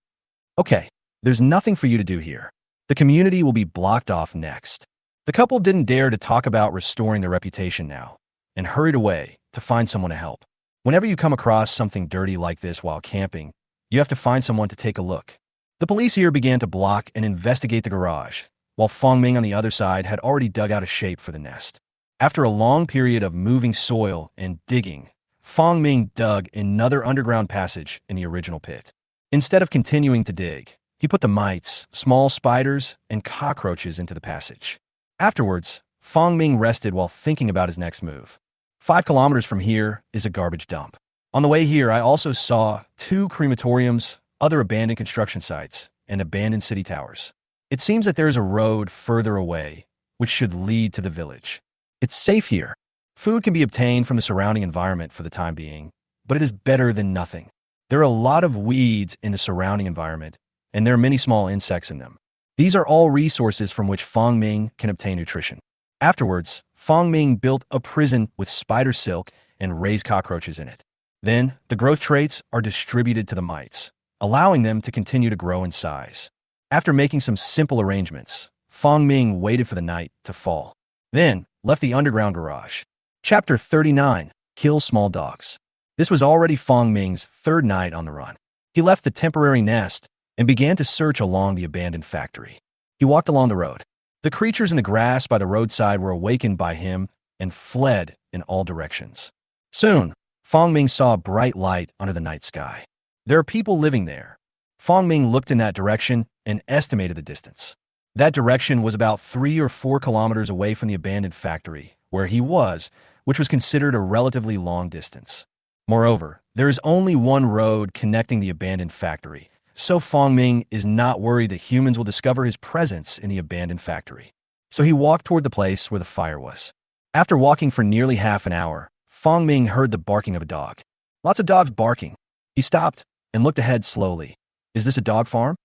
Okay, there's nothing for you to do here. The community will be blocked off next. The couple didn't dare to talk about restoring their reputation now and hurried away to find someone to help. Whenever you come across something dirty like this while camping, you have to find someone to take a look. The police here began to block and investigate the garage, while Fong Ming on the other side had already dug out a shape for the nest. After a long period of moving soil and digging, Fong Ming dug another underground passage in the original pit. Instead of continuing to dig, he put the mites, small spiders, and cockroaches into the passage. Afterwards, Fong Ming rested while thinking about his next move. 5 kilometers from here is a garbage dump. On the way here, I also saw 2 crematoriums, other abandoned construction sites, and abandoned city towers. It seems that there is a road further away, which should lead to the village. It's safe here. Food can be obtained from the surrounding environment for the time being, but it is better than nothing. There are a lot of weeds in the surrounding environment, and there are many small insects in them. These are all resources from which Fong Ming can obtain nutrition. Afterwards, Fong Ming built a prison with spider silk and raised cockroaches in it. Then, the growth traits are distributed to the mites, allowing them to continue to grow in size. After making some simple arrangements, Fong Ming waited for the night to fall. Then, left the underground garage. Chapter 39. Kill Small Dogs. This was already Fong Ming's 3rd night on the run. He left the temporary nest and began to search along the abandoned factory. He walked along the road. The creatures in the grass by the roadside were awakened by him and fled in all directions. Soon, Fong Ming saw a bright light under the night sky. There are people living there. Fong Ming looked in that direction and estimated the distance. That direction was about 3 or 4 kilometers away from the abandoned factory, where he was, which was considered a relatively long distance. Moreover, there is only one road connecting the abandoned factory, so Fong Ming is not worried that humans will discover his presence in the abandoned factory. So he walked toward the place where the fire was. After walking for nearly half an hour, Fong Ming heard the barking of a dog. Lots of dogs barking. He stopped and looked ahead slowly. Is this a dog farm?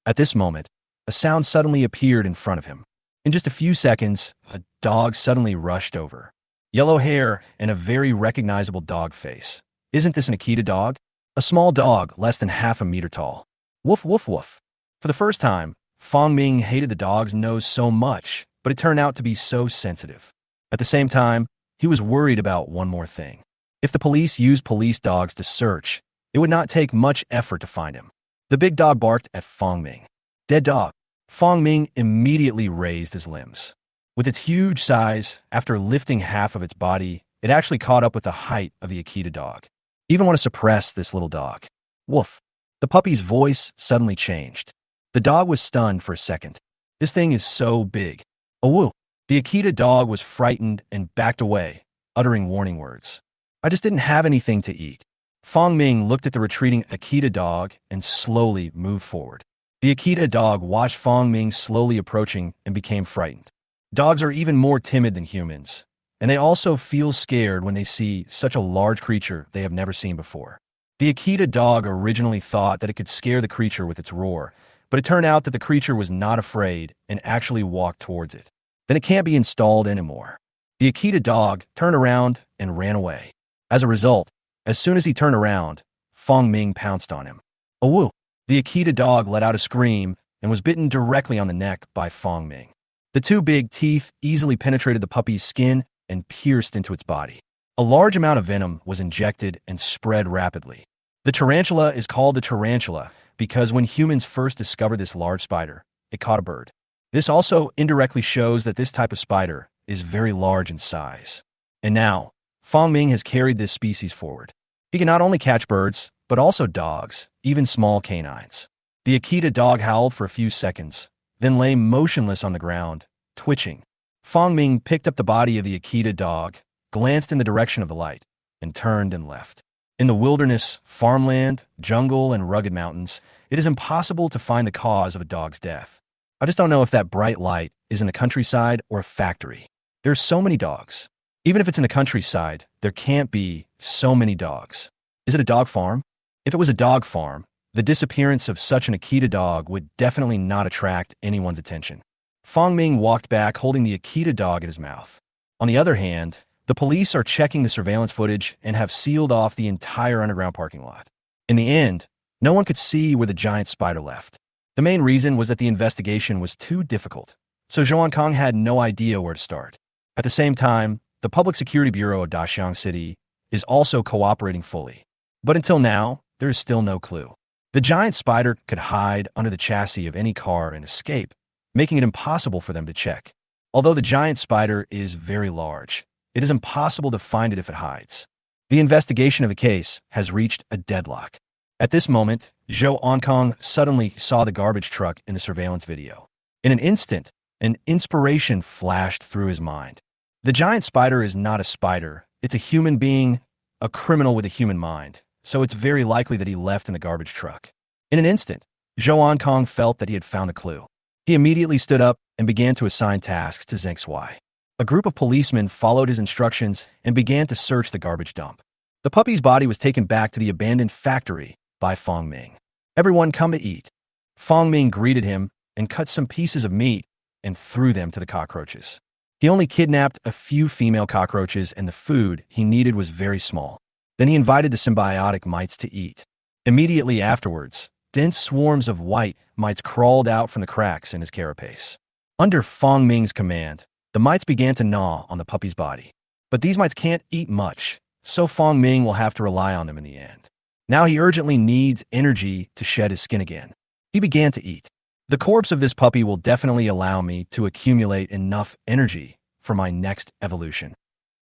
At this moment, a sound suddenly appeared in front of him. In just a few seconds, a dog suddenly rushed over. Yellow hair and a very recognizable dog face. Isn't this an Akita dog? A small dog less than half a meter tall. Woof, woof, woof. For the first time, Fong Ming hated the dog's nose so much, but it turned out to be so sensitive. At the same time, he was worried about one more thing. If the police used police dogs to search, it would not take much effort to find him. The big dog barked at Fong Ming. Dead dog. Fong Ming immediately raised his limbs. With its huge size, after lifting half of its body, it actually caught up with the height of the Akita dog. Even want to suppress this little dog. Woof. The puppy's voice suddenly changed. The dog was stunned for a second. This thing is so big. Oh woo. The Akita dog was frightened and backed away, uttering warning words. I just didn't have anything to eat. Fong Ming looked at the retreating Akita dog and slowly moved forward. The Akita dog watched Fong Ming slowly approaching and became frightened. Dogs are even more timid than humans, and they also feel scared when they see such a large creature they have never seen before. The Akita dog originally thought that it could scare the creature with its roar, but it turned out that the creature was not afraid and actually walked towards it. Then it can't be installed anymore. The Akita dog turned around and ran away. As a result, as soon as he turned around, Fong Ming pounced on him. Oh woo! The Akita dog let out a scream and was bitten directly on the neck by Fong Ming. The 2 big teeth easily penetrated the puppy's skin and pierced into its body. A large amount of venom was injected and spread rapidly. The tarantula is called the tarantula because when humans first discovered this large spider, it caught a bird. This also indirectly shows that this type of spider is very large in size. And now, Fong Ming has carried this species forward. He can not only catch birds, but also dogs, even small canines. The Akita dog howled for a few seconds, then lay motionless on the ground, twitching. Fong Ming picked up the body of the Akita dog, glanced in the direction of the light, and turned and left. In the wilderness, farmland, jungle, and rugged mountains, it is impossible to find the cause of a dog's death. I just don't know if that bright light is in the countryside or a factory. There are so many dogs. Even if it's in the countryside, there can't be so many dogs. Is it a dog farm? If it was a dog farm, the disappearance of such an Akita dog would definitely not attract anyone's attention. Fong Ming walked back holding the Akita dog in his mouth. On the other hand, the police are checking the surveillance footage and have sealed off the entire underground parking lot. In the end, no one could see where the giant spider left. The main reason was that the investigation was too difficult, so Zhou Kong had no idea where to start. At the same time, the Public Security Bureau of Daxiang City is also cooperating fully. But until now, there is still no clue. The giant spider could hide under the chassis of any car and escape, making it impossible for them to check. Although the giant spider is very large, it is impossible to find it if it hides. The investigation of the case has reached a deadlock. At this moment, Zhou Onkong suddenly saw the garbage truck in the surveillance video. In an instant, an inspiration flashed through his mind. The giant spider is not a spider. It's a human being, a criminal with a human mind, so it's very likely that he left in the garbage truck. In an instant, Zhou Onkong felt that he had found the clue. He immediately stood up and began to assign tasks to Zheng Sui. A group of policemen followed his instructions and began to search the garbage dump. The puppy's body was taken back to the abandoned factory by Fong Ming. "Everyone come to eat." Fong Ming greeted him and cut some pieces of meat and threw them to the cockroaches. He only kidnapped a few female cockroaches and the food he needed was very small. Then he invited the symbiotic mites to eat. Immediately afterwards, dense swarms of white mites crawled out from the cracks in his carapace. Under Fong Ming's command, the mites began to gnaw on the puppy's body. But these mites can't eat much, so Fong Ming will have to rely on them in the end. Now he urgently needs energy to shed his skin again. He began to eat. The corpse of this puppy will definitely allow me to accumulate enough energy for my next evolution.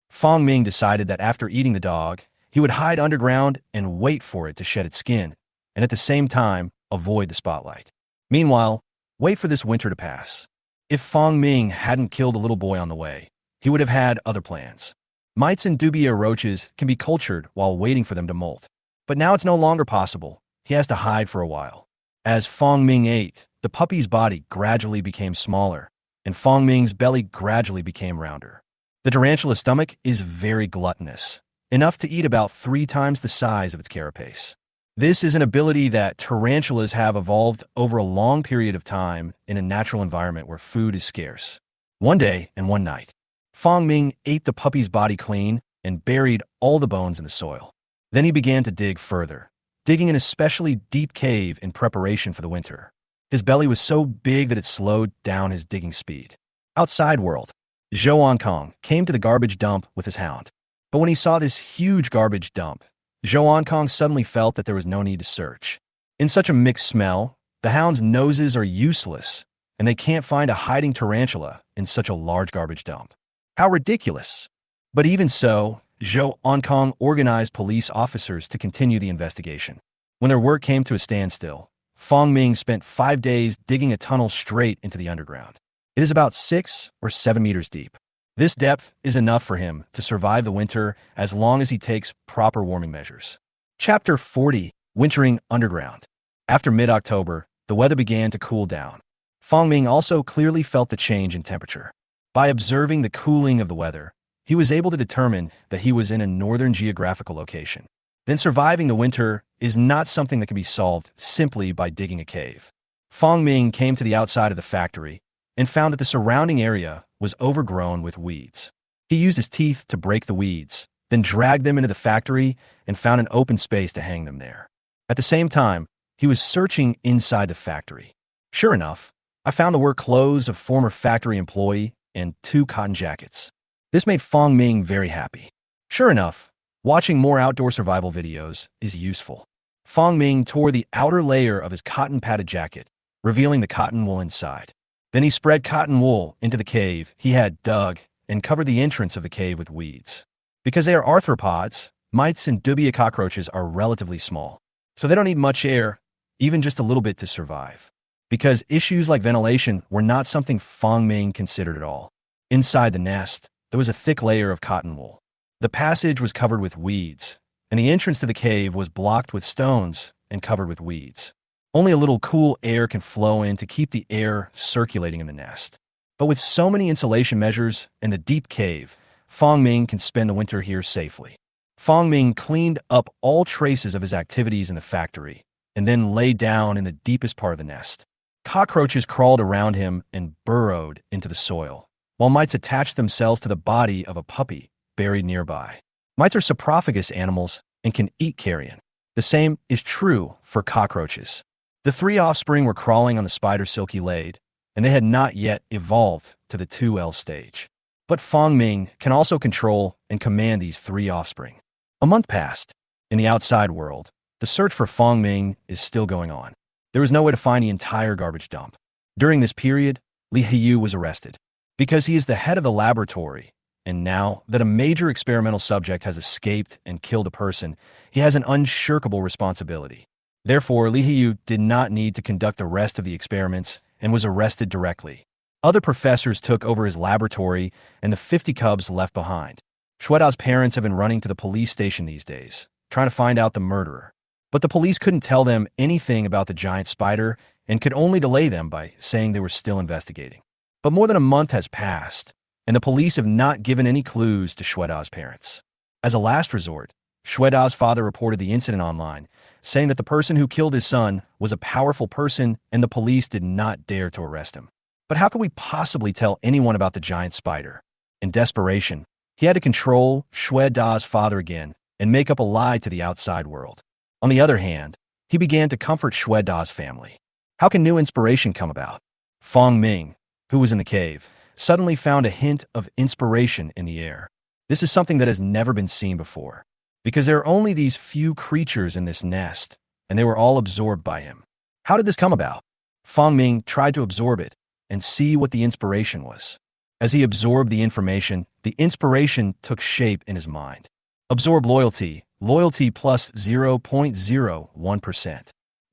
Fong Ming decided that after eating the dog, he would hide underground and wait for it to shed its skin, and at the same time, avoid the spotlight. Meanwhile, wait for this winter to pass. If Fong Ming hadn't killed a little boy on the way, he would have had other plans. Mites and dubia roaches can be cultured while waiting for them to molt. But now it's no longer possible. He has to hide for a while. As Fong Ming ate, the puppy's body gradually became smaller, and Fong Ming's belly gradually became rounder. The tarantula's stomach is very gluttonous, enough to eat about 3 times the size of its carapace. This is an ability that tarantulas have evolved over a long period of time in a natural environment where food is scarce. One day and one night, Fong Ming ate the puppy's body clean and buried all the bones in the soil. Then he began to dig further, digging an especially deep cave in preparation for the winter. His belly was so big that it slowed down his digging speed. Outside world, Zhou Onkong came to the garbage dump with his hound. But when he saw this huge garbage dump, Zhou Onkong suddenly felt that there was no need to search. In such a mixed smell, the hound's noses are useless, and they can't find a hiding tarantula in such a large garbage dump. How ridiculous! But even so, Zhou Onkong organized police officers to continue the investigation. When their work came to a standstill, Fong Ming spent 5 days digging a tunnel straight into the underground. It is about 6 or 7 meters deep. This depth is enough for him to survive the winter as long as he takes proper warming measures. Chapter 40, Wintering Underground. After mid-October, the weather began to cool down. Fong Ming also clearly felt the change in temperature. By observing the cooling of the weather, he was able to determine that he was in a northern geographical location. Then surviving the winter is not something that can be solved simply by digging a cave. Fong Ming came to the outside of the factory and found that the surrounding area was overgrown with weeds. He used his teeth to break the weeds, then dragged them into the factory and found an open space to hang them there. At the same time, he was searching inside the factory. Sure enough, I found the work clothes of former factory employee and 2 cotton jackets. This made Fong Ming very happy. Sure enough, watching more outdoor survival videos is useful. Fong Ming tore the outer layer of his cotton padded jacket, revealing the cotton wool inside. Then he spread cotton wool into the cave he had dug and covered the entrance of the cave with weeds. Because they are arthropods, Mites and dubia cockroaches are relatively small, so they don't need much air, even just a little bit to survive. Because issues like ventilation were not something Fong Ming considered at all. Inside the nest, there was a thick layer of cotton wool. The passage was covered with weeds, and the entrance to the cave was blocked with stones and covered with weeds. Only a little cool air can flow in to keep the air circulating in the nest. But with so many insulation measures and the deep cave, Fong Ming can spend the winter here safely. Fong Ming cleaned up all traces of his activities in the factory and then lay down in the deepest part of the nest. Cockroaches crawled around him and burrowed into the soil, while mites attached themselves to the body of a puppy buried nearby. Mites are saprophagus animals and can eat carrion. The same is true for cockroaches. The three offspring were crawling on the spider's silky lade, and they had not yet evolved to the 2L stage. But Fong Ming can also control and command these three offspring. A month passed. In the outside world, the search for Fong Ming is still going on. There was no way to find the entire garbage dump. During this period, Li Hiyu was arrested. Because he is the head of the laboratory, and now that a major experimental subject has escaped and killed a person, he has an unshirkable responsibility. Therefore, Li Hiyu did not need to conduct the rest of the experiments and was arrested directly. Other professors took over his laboratory, and the 50 cubs left behind. Shueda's parents have been running to the police station these days, trying to find out the murderer. But the police couldn't tell them anything about the giant spider and could only delay them by saying they were still investigating. But more than a month has passed, and the police have not given any clues to Shueda's parents. As a last resort, Shueda's father reported the incident online, saying that the person who killed his son was a powerful person and the police did not dare to arrest him. But how could we possibly tell anyone about the giant spider? In desperation, he had to control Shueda's father again and make up a lie to the outside world. On the other hand, he began to comfort Shueda's family. How can new inspiration come about? Fong Ming, who was in the cave, suddenly found a hint of inspiration in the air. This is something that has never been seen before, because there are only these few creatures in this nest, and they were all absorbed by him. How did this come about? Fong Ming tried to absorb it and see what the inspiration was. As he absorbed the information, the inspiration took shape in his mind. Absorb loyalty. Loyalty plus 0.01%.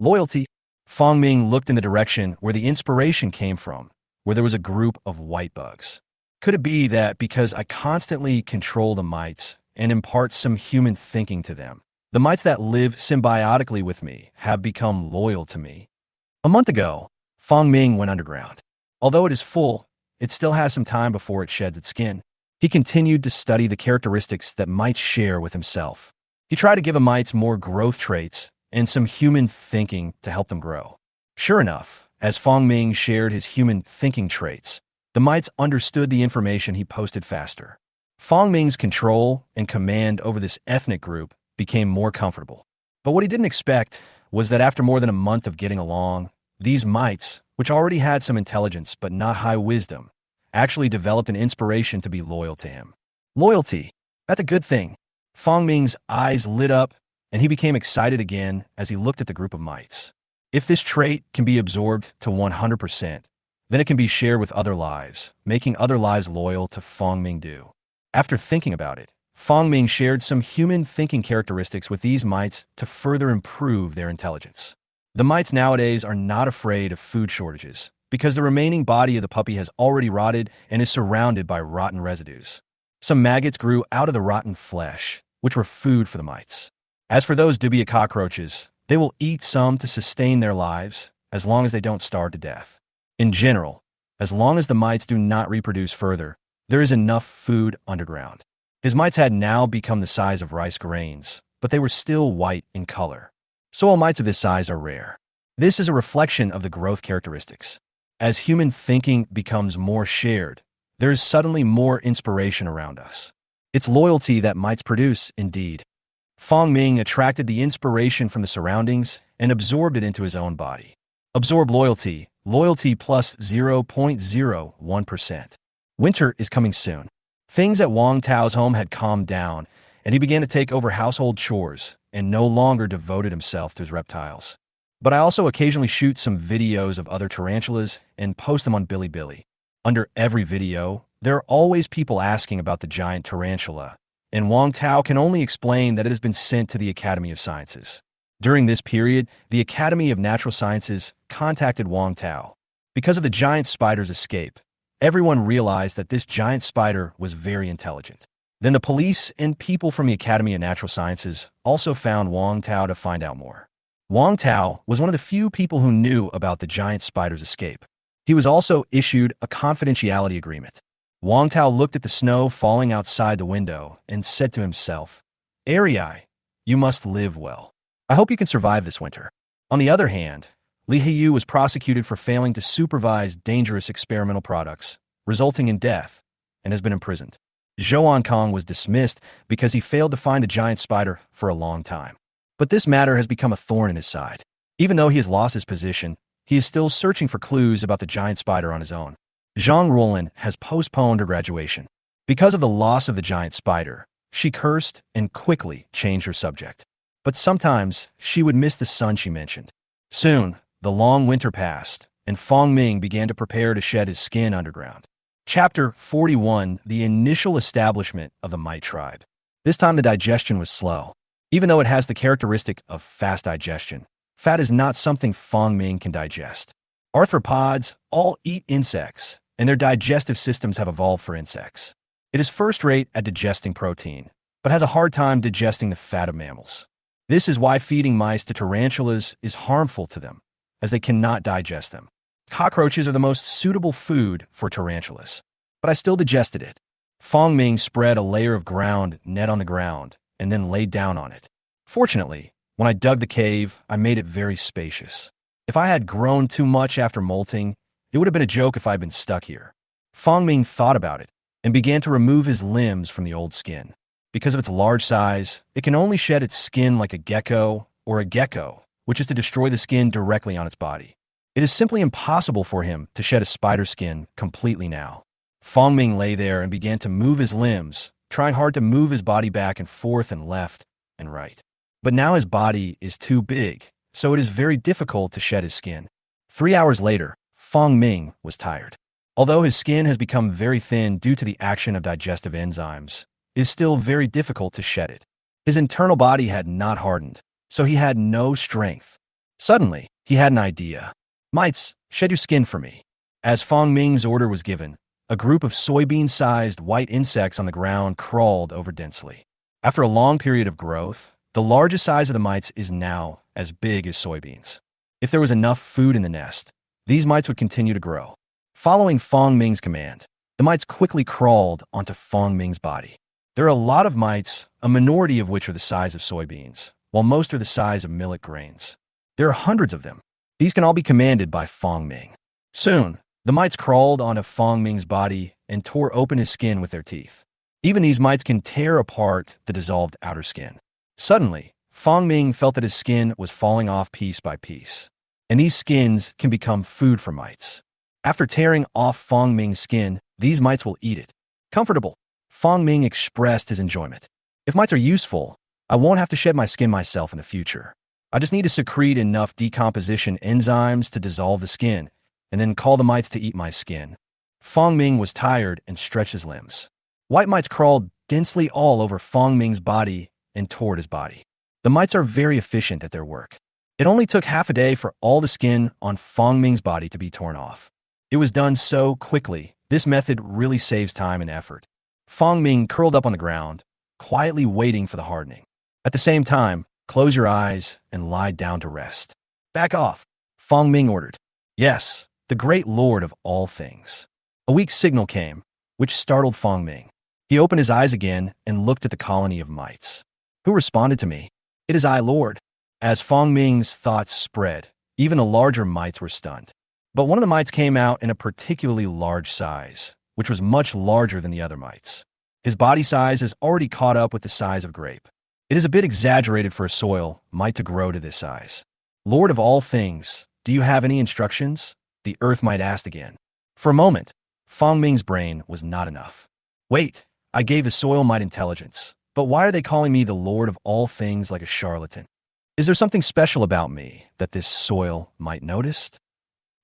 Loyalty. Fong Ming looked in the direction where the inspiration came from, where there was a group of white bugs. Could it be that because I constantly control the mites and impart some human thinking to them, the mites that live symbiotically with me have become loyal to me? A month ago, Fong Ming went underground. Although it is full, it still has some time before it sheds its skin. He continued to study the characteristics that mites share with himself. He tried to give the mites more growth traits and some human thinking to help them grow. Sure enough, as Fong Ming shared his human thinking traits, the mites understood the information he posted faster. Fong Ming's control and command over this ethnic group became more comfortable. But what he didn't expect was that after more than a month of getting along, these mites, which already had some intelligence but not high wisdom, actually developed an inspiration to be loyal to him. Loyalty. That's a good thing. Fong Ming's eyes lit up, and he became excited again as he looked at the group of mites. If this trait can be absorbed to 100%, then it can be shared with other lives, making other lives loyal to Fong Ming do. After thinking about it, Fong Ming shared some human thinking characteristics with these mites to further improve their intelligence. The mites nowadays are not afraid of food shortages because the remaining body of the puppy has already rotted and is surrounded by rotten residues. Some maggots grew out of the rotten flesh, which were food for the mites. As for those dubia cockroaches, they will eat some to sustain their lives as long as they don't starve to death. In general, as long as the mites do not reproduce further, there is enough food underground. His mites had now become the size of rice grains, but they were still white in color. Soil mites of this size are rare. This is a reflection of the growth characteristics. As human thinking becomes more shared, there is suddenly more inspiration around us. It's loyalty that mites produce, indeed. Fong Ming attracted the inspiration from the surroundings and absorbed it into his own body. Absorb loyalty. Loyalty plus 0.01%. Winter is coming soon. Things at Wang Tao's home had calmed down, and he began to take over household chores and no longer devoted himself to his reptiles. But I also occasionally shoot some videos of other tarantulas and post them on Bilibili. Under every video, there are always people asking about the giant tarantula, and Wang Tao can only explain that it has been sent to the Academy of Sciences. During this period, the Academy of Natural Sciences contacted Wang Tao. Because of the giant spider's escape, everyone realized that this giant spider was very intelligent. Then the police and people from the Academy of Natural Sciences also found Wang Tao to find out more. Wang Tao was one of the few people who knew about the giant spider's escape. He was also issued a confidentiality agreement. Wang Tao looked at the snow falling outside the window and said to himself, "Arai, you must live well. I hope you can survive this winter." On the other hand, Li Heiyu was prosecuted for failing to supervise dangerous experimental products, resulting in death, and has been imprisoned. Zhou Kong was dismissed because he failed to find the giant spider for a long time. But this matter has become a thorn in his side. Even though he has lost his position, he is still searching for clues about the giant spider on his own. Zhang Ruolin has postponed her graduation. Because of the loss of the giant spider, she cursed and quickly changed her subject. But sometimes she would miss the sun she mentioned. Soon, the long winter passed, and Fong Ming began to prepare to shed his skin underground. Chapter 41: The Initial Establishment of the Mite Tribe. This time the digestion was slow. Even though it has the characteristic of fast digestion, fat is not something Fong Ming can digest. Arthropods all eat insects, and their digestive systems have evolved for insects. It is first-rate at digesting protein, but has a hard time digesting the fat of mammals. This is why feeding mice to tarantulas is harmful to them, as they cannot digest them. Cockroaches are the most suitable food for tarantulas, but I still digested it. Fong Ming spread a layer of ground net on the ground and then laid down on it. Fortunately, when I dug the cave, I made it very spacious. If I had grown too much after molting, it would have been a joke if I had been stuck here. Fong Ming thought about it and began to remove his limbs from the old skin. Because of its large size, it can only shed its skin like a gecko or a gecko, which is to destroy the skin directly on its body. It is simply impossible for him to shed a spider skin completely now. Fong Ming lay there and began to move his limbs, trying hard to move his body back and forth and left and right. But now his body is too big, so it is very difficult to shed his skin. 3 hours later, Fong Ming was tired. Although his skin has become very thin due to the action of digestive enzymes, it is still very difficult to shed it. His internal body had not hardened, so he had no strength. Suddenly, he had an idea. "Mites, shed your skin for me." As Fong Ming's order was given, a group of soybean-sized white insects on the ground crawled over densely. After a long period of growth, the largest size of the mites is now as big as soybeans. If there was enough food in the nest, these mites would continue to grow. Following Fong Ming's command, the mites quickly crawled onto Fong Ming's body. There are a lot of mites, a minority of which are the size of soybeans, while most are the size of millet grains. There are hundreds of them. These can all be commanded by Fong Ming. Soon, the mites crawled onto Fong Ming's body and tore open his skin with their teeth. Even these mites can tear apart the dissolved outer skin. Suddenly, Fong Ming felt that his skin was falling off piece by piece, and these skins can become food for mites. After tearing off Fong Ming's skin, these mites will eat it. Comfortable, Fong Ming expressed his enjoyment. "If mites are useful, I won't have to shed my skin myself in the future. I just need to secrete enough decomposition enzymes to dissolve the skin, and then call the mites to eat my skin." Fong Ming was tired and stretched his limbs. White mites crawled densely all over Fong Ming's body and toward his body. The mites are very efficient at their work. It only took half a day for all the skin on Fong Ming's body to be torn off. It was done so quickly, this method really saves time and effort. Fong Ming curled up on the ground, quietly waiting for the hardening. At the same time, close your eyes and lie down to rest. "Back off," Fong Ming ordered. "Yes, the great lord of all things." A weak signal came, which startled Fong Ming. He opened his eyes again and looked at the colony of mites. "Who responded to me?" "It is I, Lord." As Fong Ming's thoughts spread, even the larger mites were stunned. But one of the mites came out in a particularly large size, which was much larger than the other mites. His body size is already caught up with the size of grape. It is a bit exaggerated for a soil mite to grow to this size. "Lord of all things, do you have any instructions?" the earth mite asked again. For a moment, Fong Ming's brain was not enough. "Wait, I gave the soil mite intelligence, but why are they calling me the Lord of all things like a charlatan? Is there something special about me that this soil mite noticed?"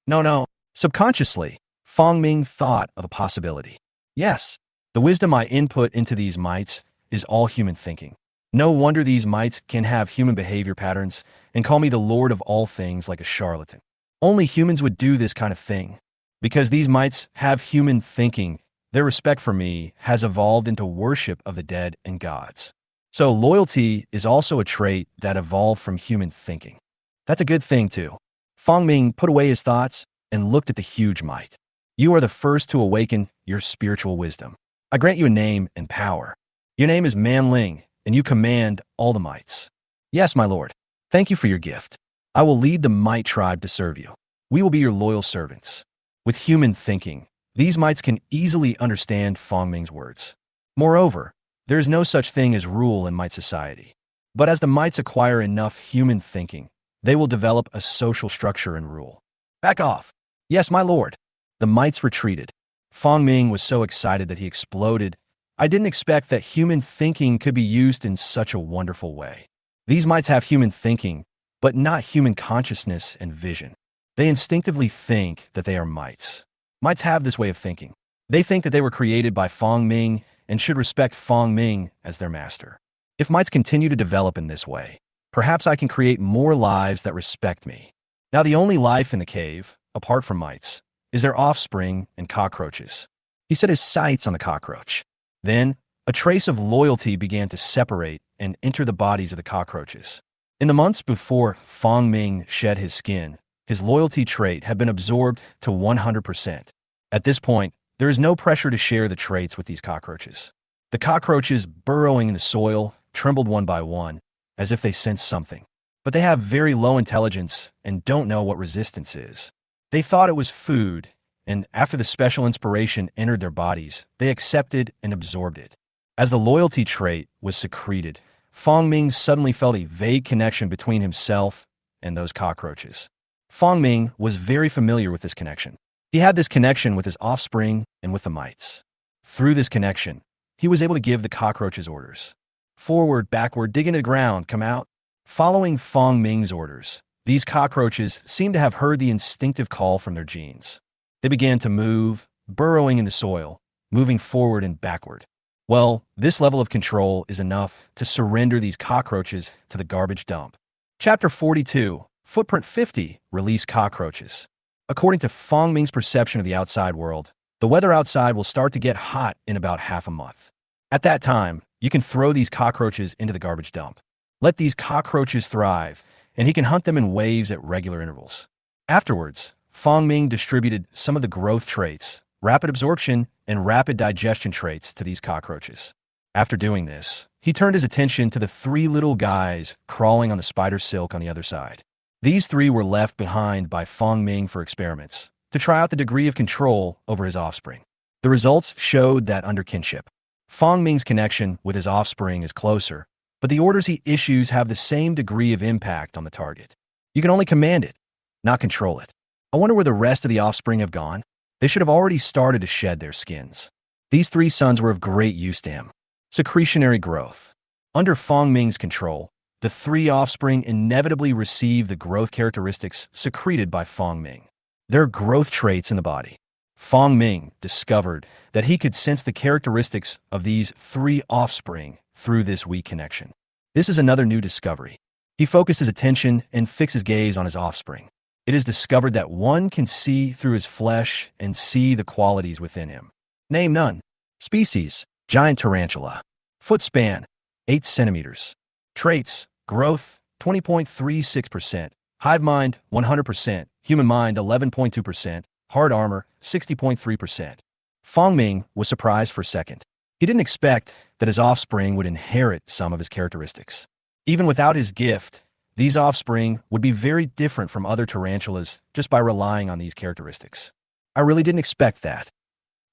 No. Subconsciously, Fong Ming thought of a possibility. Yes, the wisdom I input into these mites is all human thinking. No wonder these mites can have human behavior patterns and call me the lord of all things like a charlatan. Only humans would do this kind of thing. Because these mites have human thinking, their respect for me has evolved into worship of the dead and gods. So loyalty is also a trait that evolved from human thinking. That's a good thing too. Fong Ming put away his thoughts and looked at the huge mite. You are the first to awaken your spiritual wisdom. I grant you a name and power. Your name is Manling, and you command all the mites. Yes, my lord. Thank you for your gift. I will lead the mite tribe to serve you. We will be your loyal servants. With human thinking, these mites can easily understand Fong Ming's words. Moreover, there is no such thing as rule in mite society. But as the mites acquire enough human thinking, they will develop a social structure and rule. Back off. Yes, my lord. The mites retreated. Fong Ming was so excited that he exploded. I didn't expect that human thinking could be used in such a wonderful way. These mites have human thinking, but not human consciousness and vision. They instinctively think that they are mites. Mites have this way of thinking. They think that they were created by Fong Ming and should respect Fong Ming as their master. If mites continue to develop in this way, perhaps I can create more lives that respect me. Now the only life in the cave, apart from mites, is their offspring and cockroaches. He set his sights on the cockroach. Then, a trace of loyalty began to separate and enter the bodies of the cockroaches. In the months before Fong Ming shed his skin, his loyalty trait had been absorbed to 100%. At this point, there is no pressure to share the traits with these cockroaches. The cockroaches burrowing in the soil trembled one by one, as if they sensed something. But they have very low intelligence and don't know what resistance is. They thought it was food, and after the special inspiration entered their bodies, they accepted and absorbed it. As the loyalty trait was secreted, Fong Ming suddenly felt a vague connection between himself and those cockroaches. Fong Ming was very familiar with this connection. He had this connection with his offspring and with the mites. Through this connection, he was able to give the cockroaches orders. Forward, backward, dig into the ground, come out. Following Fong Ming's orders, these cockroaches seemed to have heard the instinctive call from their genes. They began to move, burrowing in the soil, moving forward and backward. Well, this level of control is enough to surrender these cockroaches to the garbage dump. Chapter 42, Footprint 50, Release Cockroaches. According to Fong Ming's perception of the outside world, the weather outside will start to get hot in about half a month. At that time, you can throw these cockroaches into the garbage dump. Let these cockroaches thrive, and he can hunt them in waves at regular intervals. Afterwards, Fong Ming distributed some of the growth traits, rapid absorption, and rapid digestion traits to these cockroaches. After doing this, he turned his attention to the three little guys crawling on the spider silk on the other side. These three were left behind by Fong Ming for experiments, to try out the degree of control over his offspring. The results showed that under kinship, Fong Ming's connection with his offspring is closer, but the orders he issues have the same degree of impact on the target. You can only command it, not control it. I wonder where the rest of the offspring have gone. They should have already started to shed their skins. These three sons were of great use to him. Secretionary growth. Under Fong Ming's control, the three offspring inevitably receive the growth characteristics secreted by Fong Ming. Their growth traits in the body. Fong Ming discovered that he could sense the characteristics of these three offspring through this weak connection. This is another new discovery. He focused his attention and fixed his gaze on his offspring. It is discovered that one can see through his flesh and see the qualities within him. Name none. Species, giant tarantula. Foot span, 8 centimeters. Traits, growth, 20.36%. Hive mind, 100%. Human mind, 11.2%. Hard armor, 60.3%. Fong Ming was surprised for a second. He didn't expect that his offspring would inherit some of his characteristics. Even without his gift, these offspring would be very different from other tarantulas just by relying on these characteristics. I really didn't expect that.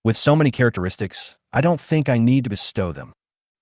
With so many characteristics, I don't think I need to bestow them.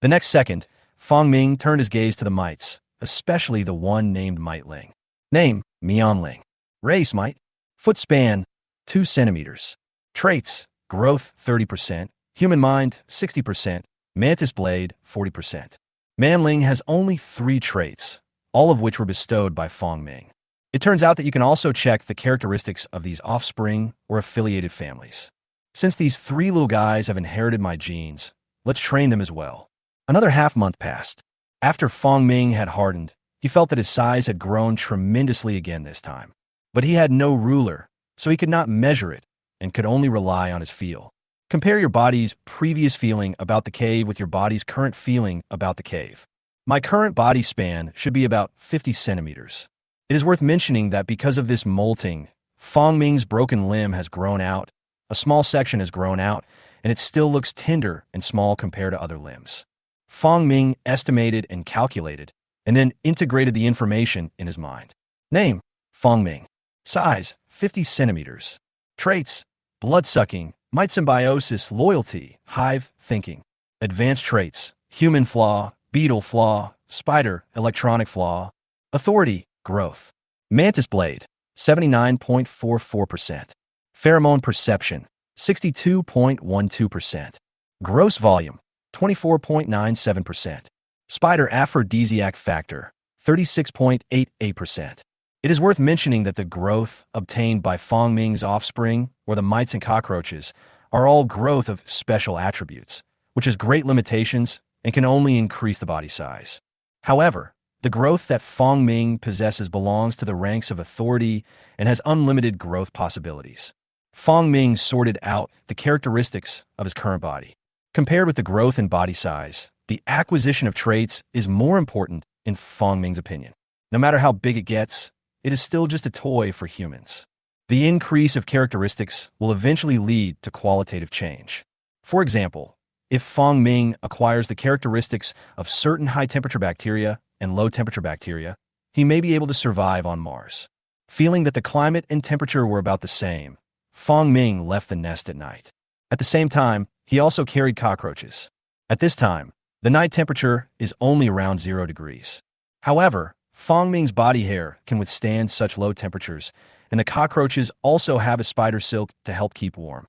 The next second, Fong Ming turned his gaze to the mites, especially the one named Miteling. Name, Mionling. Race, mite. Foot span, 2 centimeters. Traits, growth, 30%. Human mind, 60%. Mantis blade, 40%. Manling has only 3 traits, all of which were bestowed by Fong Ming. It turns out that you can also check the characteristics of these offspring or affiliated families. Since these 3 little guys have inherited my genes, let's train them as well. Another half-month passed. After Fong Ming had hardened, he felt that his size had grown tremendously again this time. But he had no ruler, so he could not measure it and could only rely on his feel. Compare your body's previous feeling about the cave with your body's current feeling about the cave. My current body span should be about 50 centimeters. It is worth mentioning that because of this molting, Fong Ming's broken limb has grown out, a small section has grown out, and it still looks tender and small compared to other limbs. Fong Ming estimated and calculated, and then integrated the information in his mind. Name, Fong Ming. Size, 50 centimeters. Traits, blood-sucking, mite symbiosis, loyalty, hive, thinking. Advanced traits, human flaw, beetle flaw, spider, electronic flaw. Authority, growth. Mantis blade, 79.44%. Pheromone perception, 62.12%. Gross volume, 24.97%. Spider aphrodisiac factor, 36.88%. It is worth mentioning that the growth obtained by Fong Ming's offspring, or the mites and cockroaches, are all growth of special attributes, which has great limitations and can only increase the body size. However, the growth that Fong Ming possesses belongs to the ranks of authority and has unlimited growth possibilities. Fong Ming sorted out the characteristics of his current body. Compared with the growth in body size, the acquisition of traits is more important in Fong Ming's opinion. No matter how big it gets, it is still just a toy for humans. The increase of characteristics will eventually lead to qualitative change. For example, if Fong Ming acquires the characteristics of certain high-temperature bacteria and low-temperature bacteria, he may be able to survive on Mars. Feeling that the climate and temperature were about the same, Fong Ming left the nest at night. At the same time, he also carried cockroaches. At this time, the night temperature is only around 0 degrees. However, Fong Ming's body hair can withstand such low temperatures, and the cockroaches also have a spider silk to help keep warm.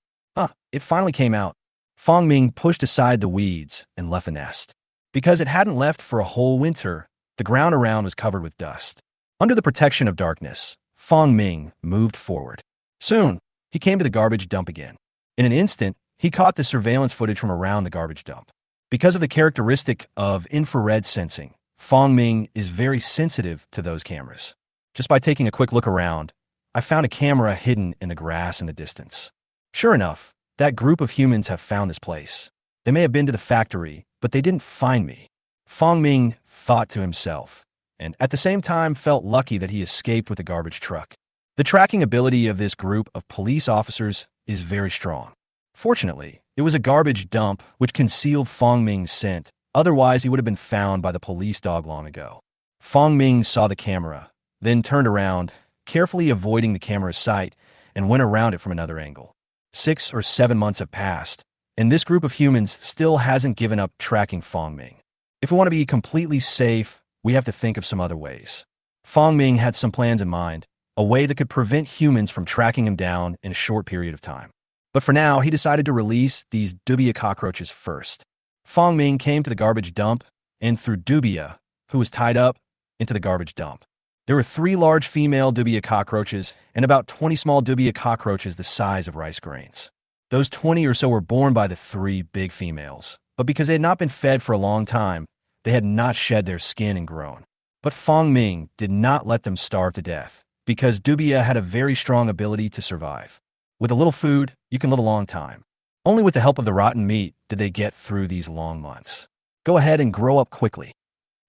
It finally came out. Fong Ming pushed aside the weeds and left the nest. Because it hadn't left for a whole winter, the ground around was covered with dust. Under the protection of darkness, Fong Ming moved forward. Soon, he came to the garbage dump again. In an instant, he caught the surveillance footage from around the garbage dump. Because of the characteristic of infrared sensing, Fong Ming is very sensitive to those cameras. Just by taking a quick look around, I found a camera hidden in the grass in the distance. Sure enough, that group of humans have found this place. They may have been to the factory, but they didn't find me. Fong Ming thought to himself, and at the same time felt lucky that he escaped with the garbage truck. The tracking ability of this group of police officers is very strong. Fortunately, it was a garbage dump which concealed Fong Ming's scent. Otherwise, he would have been found by the police dog long ago. Fong Ming saw the camera, then turned around, carefully avoiding the camera's sight, and went around it from another angle. 6 or 7 months have passed, and this group of humans still hasn't given up tracking Fong Ming. If we want to be completely safe, we have to think of some other ways. Fong Ming had some plans in mind, a way that could prevent humans from tracking him down in a short period of time. But for now, he decided to release these dubia cockroaches first. Fong Ming came to the garbage dump and threw Dubia, who was tied up, into the garbage dump. There were 3 large female dubia cockroaches and about 20 small dubia cockroaches the size of rice grains. Those 20 or so were born by the 3 big females, but because they had not been fed for a long time, they had not shed their skin and grown. But Fong Ming did not let them starve to death, because dubia had a very strong ability to survive. With a little food, you can live a long time. Only with the help of the rotten meat did they get through these long months. Go ahead and grow up quickly.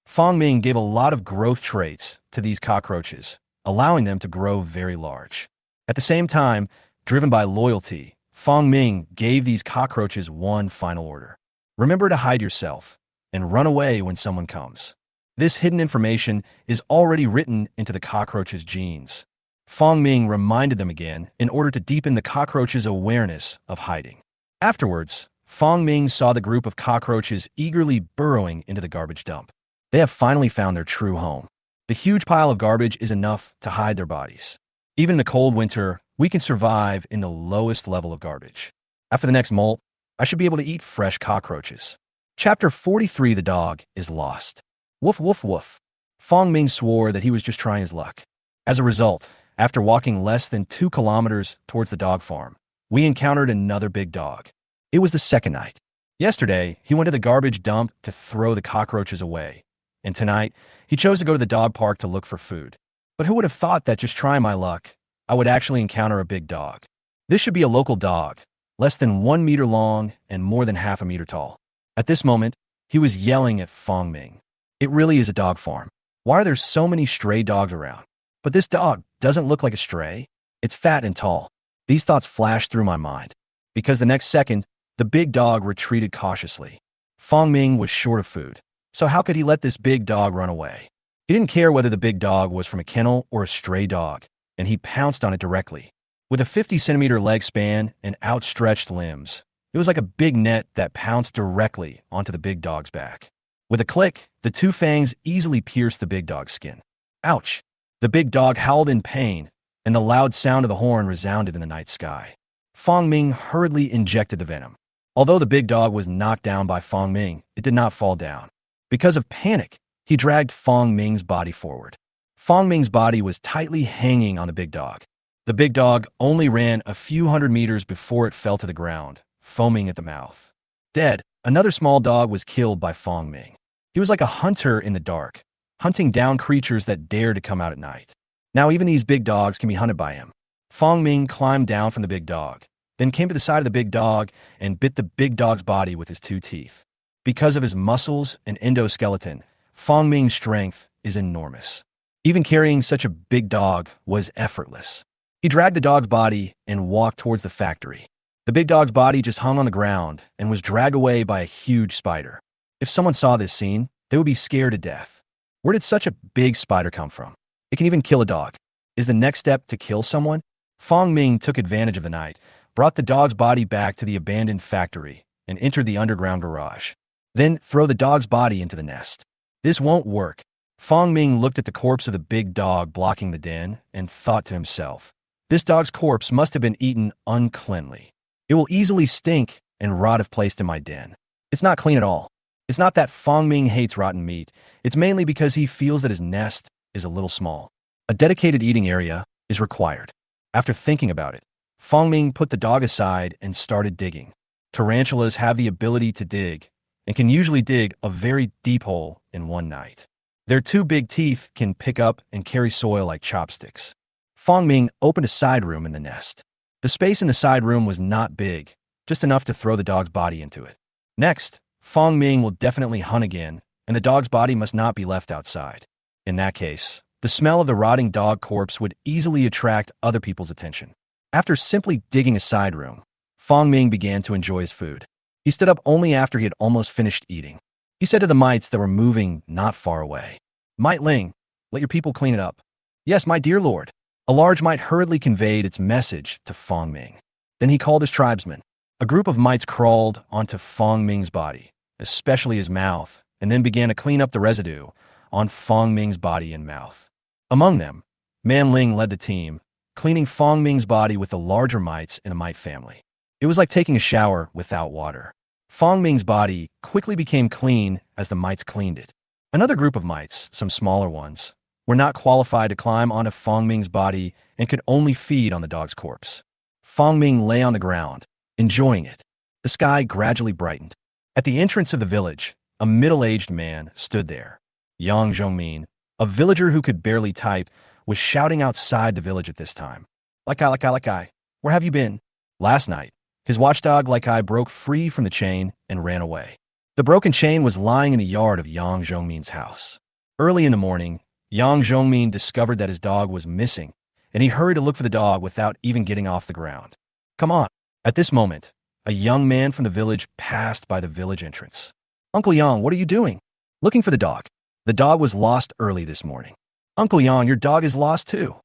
Fong Ming gave a lot of growth traits to these cockroaches, allowing them to grow very large. At the same time, driven by loyalty, Fong Ming gave these cockroaches one final order. Remember to hide yourself and run away when someone comes. This hidden information is already written into the cockroaches' genes. Fong Ming reminded them again in order to deepen the cockroaches' awareness of hiding. Afterwards, Fong Ming saw the group of cockroaches eagerly burrowing into the garbage dump. They have finally found their true home. The huge pile of garbage is enough to hide their bodies. Even in the cold winter, we can survive in the lowest level of garbage. After the next molt, I should be able to eat fresh cockroaches. Chapter 43, The Dog is Lost. Woof, woof, woof. Fong Ming swore that he was just trying his luck. As a result, after walking less than 2 kilometers towards the dog farm, we encountered another big dog. It was the second night. Yesterday, he went to the garbage dump to throw the cockroaches away. And tonight, he chose to go to the dog park to look for food. But who would have thought that just trying my luck, I would actually encounter a big dog? This should be a local dog, less than 1 meter long and more than half a meter tall. At this moment, he was yelling at Fong Ming. It really is a dog farm. Why are there so many stray dogs around? But this dog doesn't look like a stray. It's fat and tall. These thoughts flashed through my mind, because the next second, the big dog retreated cautiously. Fong Ming was short of food, so how could he let this big dog run away? He didn't care whether the big dog was from a kennel or a stray dog, and he pounced on it directly. With a 50-centimeter leg span and outstretched limbs, it was like a big net that pounced directly onto the big dog's back. With a click, the two fangs easily pierced the big dog's skin. Ouch! The big dog howled in pain, and the loud sound of the horn resounded in the night sky. Fong Ming hurriedly injected the venom. Although the big dog was knocked down by Fong Ming, it did not fall down. Because of panic, he dragged Fong Ming's body forward. Fong Ming's body was tightly hanging on the big dog. The big dog only ran a few hundred meters before it fell to the ground, foaming at the mouth. Dead, another small dog was killed by Fong Ming. He was like a hunter in the dark, hunting down creatures that dared to come out at night. Now even these big dogs can be hunted by him. Fong Ming climbed down from the big dog, then came to the side of the big dog and bit the big dog's body with his 2 teeth. Because of his muscles and endoskeleton, Fong Ming's strength is enormous. Even carrying such a big dog was effortless. He dragged the dog's body and walked towards the factory. The big dog's body just hung on the ground and was dragged away by a huge spider. If someone saw this scene, they would be scared to death. Where did such a big spider come from? It can even kill a dog. Is the next step to kill someone? Fong Ming took advantage of the night, brought the dog's body back to the abandoned factory, and entered the underground garage. Then throw the dog's body into the nest. This won't work. Fong Ming looked at the corpse of the big dog blocking the den and thought to himself, this dog's corpse must have been eaten uncleanly. It will easily stink and rot if placed in my den. It's not clean at all. It's not that Fong Ming hates rotten meat. It's mainly because he feels that his nest is a little small. A dedicated eating area is required. After thinking about it, Fong Ming put the dog aside and started digging. Tarantulas have the ability to dig and can usually dig a very deep hole in one night. Their 2 big teeth can pick up and carry soil like chopsticks. Fong Ming opened a side room in the nest. The space in the side room was not big, just enough to throw the dog's body into it. Next, Fong Ming will definitely hunt again, and the dog's body must not be left outside. In that case, the smell of the rotting dog corpse would easily attract other people's attention. After simply digging a side room, Fong Ming began to enjoy his food. He stood up only after he had almost finished eating. He said to the mites that were moving not far away, Mite Ling, let your people clean it up. Yes, my dear lord. A large mite hurriedly conveyed its message to Fong Ming. Then he called his tribesmen. A group of mites crawled onto Fong Ming's body, especially his mouth, and then began to clean up the residue on Fong Ming's body and mouth. Among them, Man Ling led the team, cleaning Fong Ming's body with the larger mites in the mite family. It was like taking a shower without water. Fong Ming's body quickly became clean as the mites cleaned it. Another group of mites, some smaller ones, were not qualified to climb onto Fong Ming's body and could only feed on the dog's corpse. Fong Ming lay on the ground, enjoying it. The sky gradually brightened. At the entrance of the village, a middle-aged man stood there. Yang Zhongmin, a villager who could barely type, was shouting outside the village at this time. Like I, where have you been? Last night, his watchdog Like broke free from the chain and ran away. The broken chain was lying in the yard of Yang Zhongmin's house. Early in the morning, Yang Zhongmin discovered that his dog was missing, and he hurried to look for the dog without even getting off the ground. Come on. At this moment, a young man from the village passed by the village entrance. Uncle Yang, what are you doing? Looking for the dog. The dog was lost early this morning. Uncle Yang, your dog is lost too,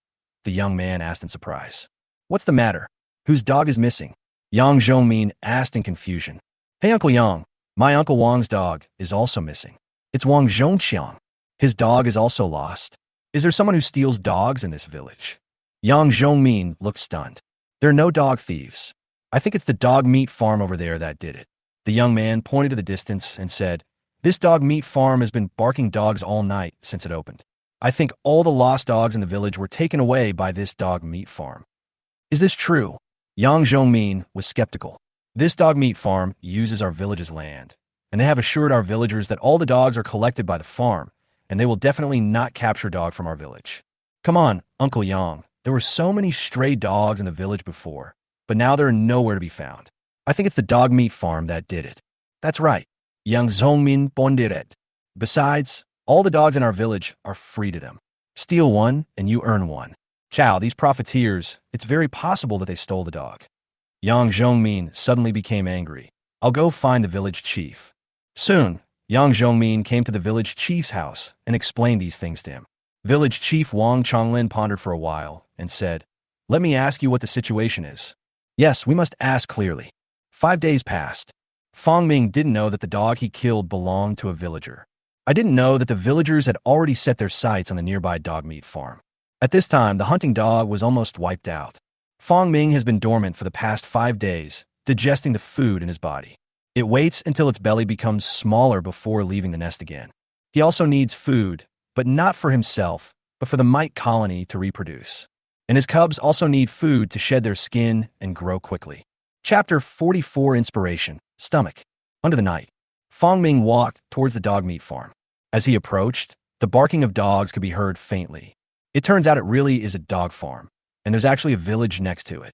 the young man asked in surprise. What's the matter? Whose dog is missing? Yang Zhongmin asked in confusion. Hey, Uncle Yang, my Uncle Wang's dog is also missing. It's Wang Zhongqiang. His dog is also lost. Is there someone who steals dogs in this village? Yang Zhongmin looked stunned. There are no dog thieves. I think it's the dog meat farm over there that did it. The young man pointed to the distance and said, This dog meat farm has been barking dogs all night since it opened. I think all the lost dogs in the village were taken away by this dog meat farm. Is this true? Yang Zhongmin was skeptical. This dog meat farm uses our village's land, and they have assured our villagers that all the dogs are collected by the farm, and they will definitely not capture dog from our village. Come on, Uncle Yang. There were so many stray dogs in the village before, but now they're nowhere to be found. I think it's the dog meat farm that did it. That's right. Yang Zhongmin Bondiret. Besides, all the dogs in our village are free to them. Steal one, and you earn one. Chow, these profiteers, it's very possible that they stole the dog. Yang Zhongmin suddenly became angry. I'll go find the village chief. Soon, Yang Zhongmin came to the village chief's house and explained these things to him. Village chief Wang Chonglin pondered for a while and said, "Let me ask you what the situation is." Yes, we must ask clearly. 5 days passed. Fong Ming didn't know that the dog he killed belonged to a villager. I didn't know that the villagers had already set their sights on the nearby dog meat farm. At this time, the hunting dog was almost wiped out. Fong Ming has been dormant for the past 5 days, digesting the food in his body. It waits until its belly becomes smaller before leaving the nest again. He also needs food, but not for himself, but for the mite colony to reproduce. And his cubs also need food to shed their skin and grow quickly. Chapter 44 Inspiration Stomach. Under the night, Fong Ming walked towards the dog meat farm. As he approached, the barking of dogs could be heard faintly. It turns out it really is a dog farm, and there's actually a village next to it.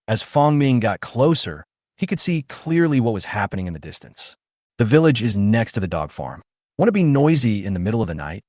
As Fong Ming got closer, he could see clearly what was happening in the distance. The village is next to the dog farm. Want to be noisy in the middle of the night?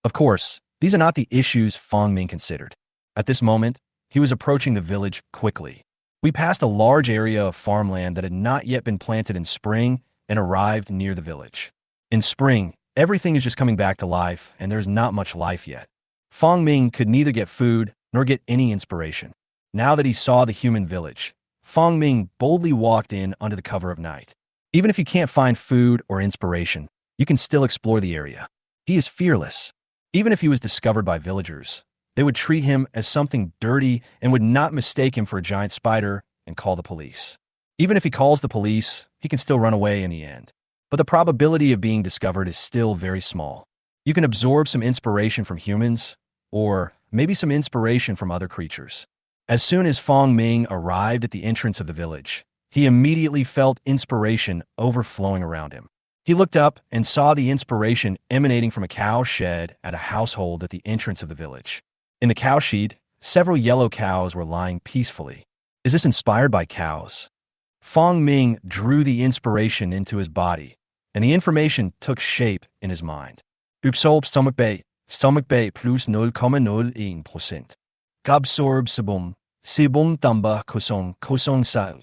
Of course, these are not the issues Fong Ming considered. At this moment, he was approaching the village quickly. We passed a large area of farmland that had not yet been planted in spring and arrived near the village. In spring, everything is just coming back to life, and there's not much life yet. Fong Ming could neither get food nor get any inspiration. Now that he saw the human village, Fong Ming boldly walked in under the cover of night. Even if you can't find food or inspiration, you can still explore the area. He is fearless. Even if he was discovered by villagers, they would treat him as something dirty and would not mistake him for a giant spider and call the police. Even if he calls the police, he can still run away in the end. But the probability of being discovered is still very small. You can absorb some inspiration from humans, or maybe some inspiration from other creatures. As soon as Fong Ming arrived at the entrance of the village, he immediately felt inspiration overflowing around him. He looked up and saw the inspiration emanating from a cow shed at a household at the entrance of the village. In the cow shed, several yellow cows were lying peacefully. Is this inspired by cows? Fong Ming drew the inspiration into his body, and the information took shape in his mind. Absorb stomach bay plus 0,01%. Absorb sebum tamba kosong sal.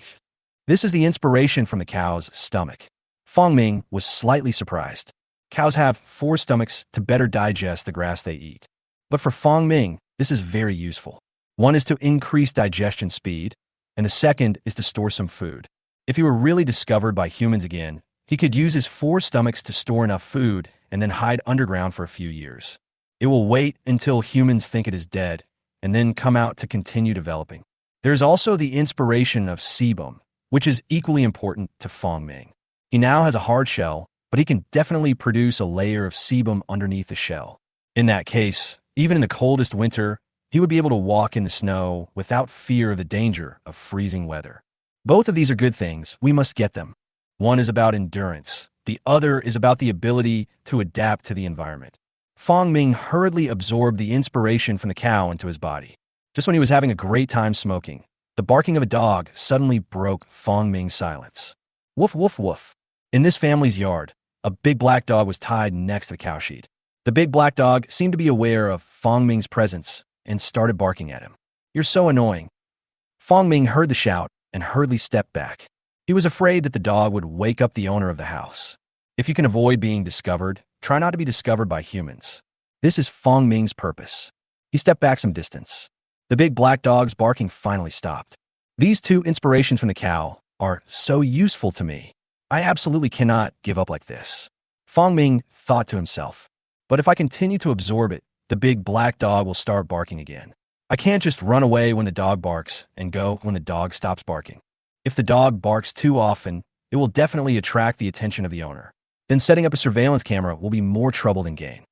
This is the inspiration from the cow's stomach. Fong Ming was slightly surprised. Cows have 4 stomachs to better digest the grass they eat. But for Fong Ming, this is very useful. One is to increase digestion speed, and the second is to store some food. If he were really discovered by humans again, he could use his 4 stomachs to store enough food and then hide underground for a few years. It will wait until humans think it is dead, and then come out to continue developing. There is also the inspiration of sebum, which is equally important to Fong Ming. He now has a hard shell, but he can definitely produce a layer of sebum underneath the shell. In that case, even in the coldest winter, he would be able to walk in the snow without fear of the danger of freezing weather. Both of these are good things. We must get them. One is about endurance. The other is about the ability to adapt to the environment. Fong Ming hurriedly absorbed the inspiration from the cow into his body. Just when he was having a great time smoking, the barking of a dog suddenly broke Fong Ming's silence. Woof, woof, woof. In this family's yard, a big black dog was tied next to the cow shed. The big black dog seemed to be aware of Fong Ming's presence and started barking at him. You're so annoying. Fong Ming heard the shout and hurriedly stepped back. He was afraid that the dog would wake up the owner of the house. If you can avoid being discovered, try not to be discovered by humans. This is Fong Ming's purpose. He stepped back some distance. The big black dog's barking finally stopped. These 2 inspirations from the cow are so useful to me. I absolutely cannot give up like this. Fong Ming thought to himself. But if I continue to absorb it, the big black dog will start barking again. I can't just run away when the dog barks and go when the dog stops barking. If the dog barks too often, it will definitely attract the attention of the owner. Then setting up a surveillance camera will be more trouble than gain.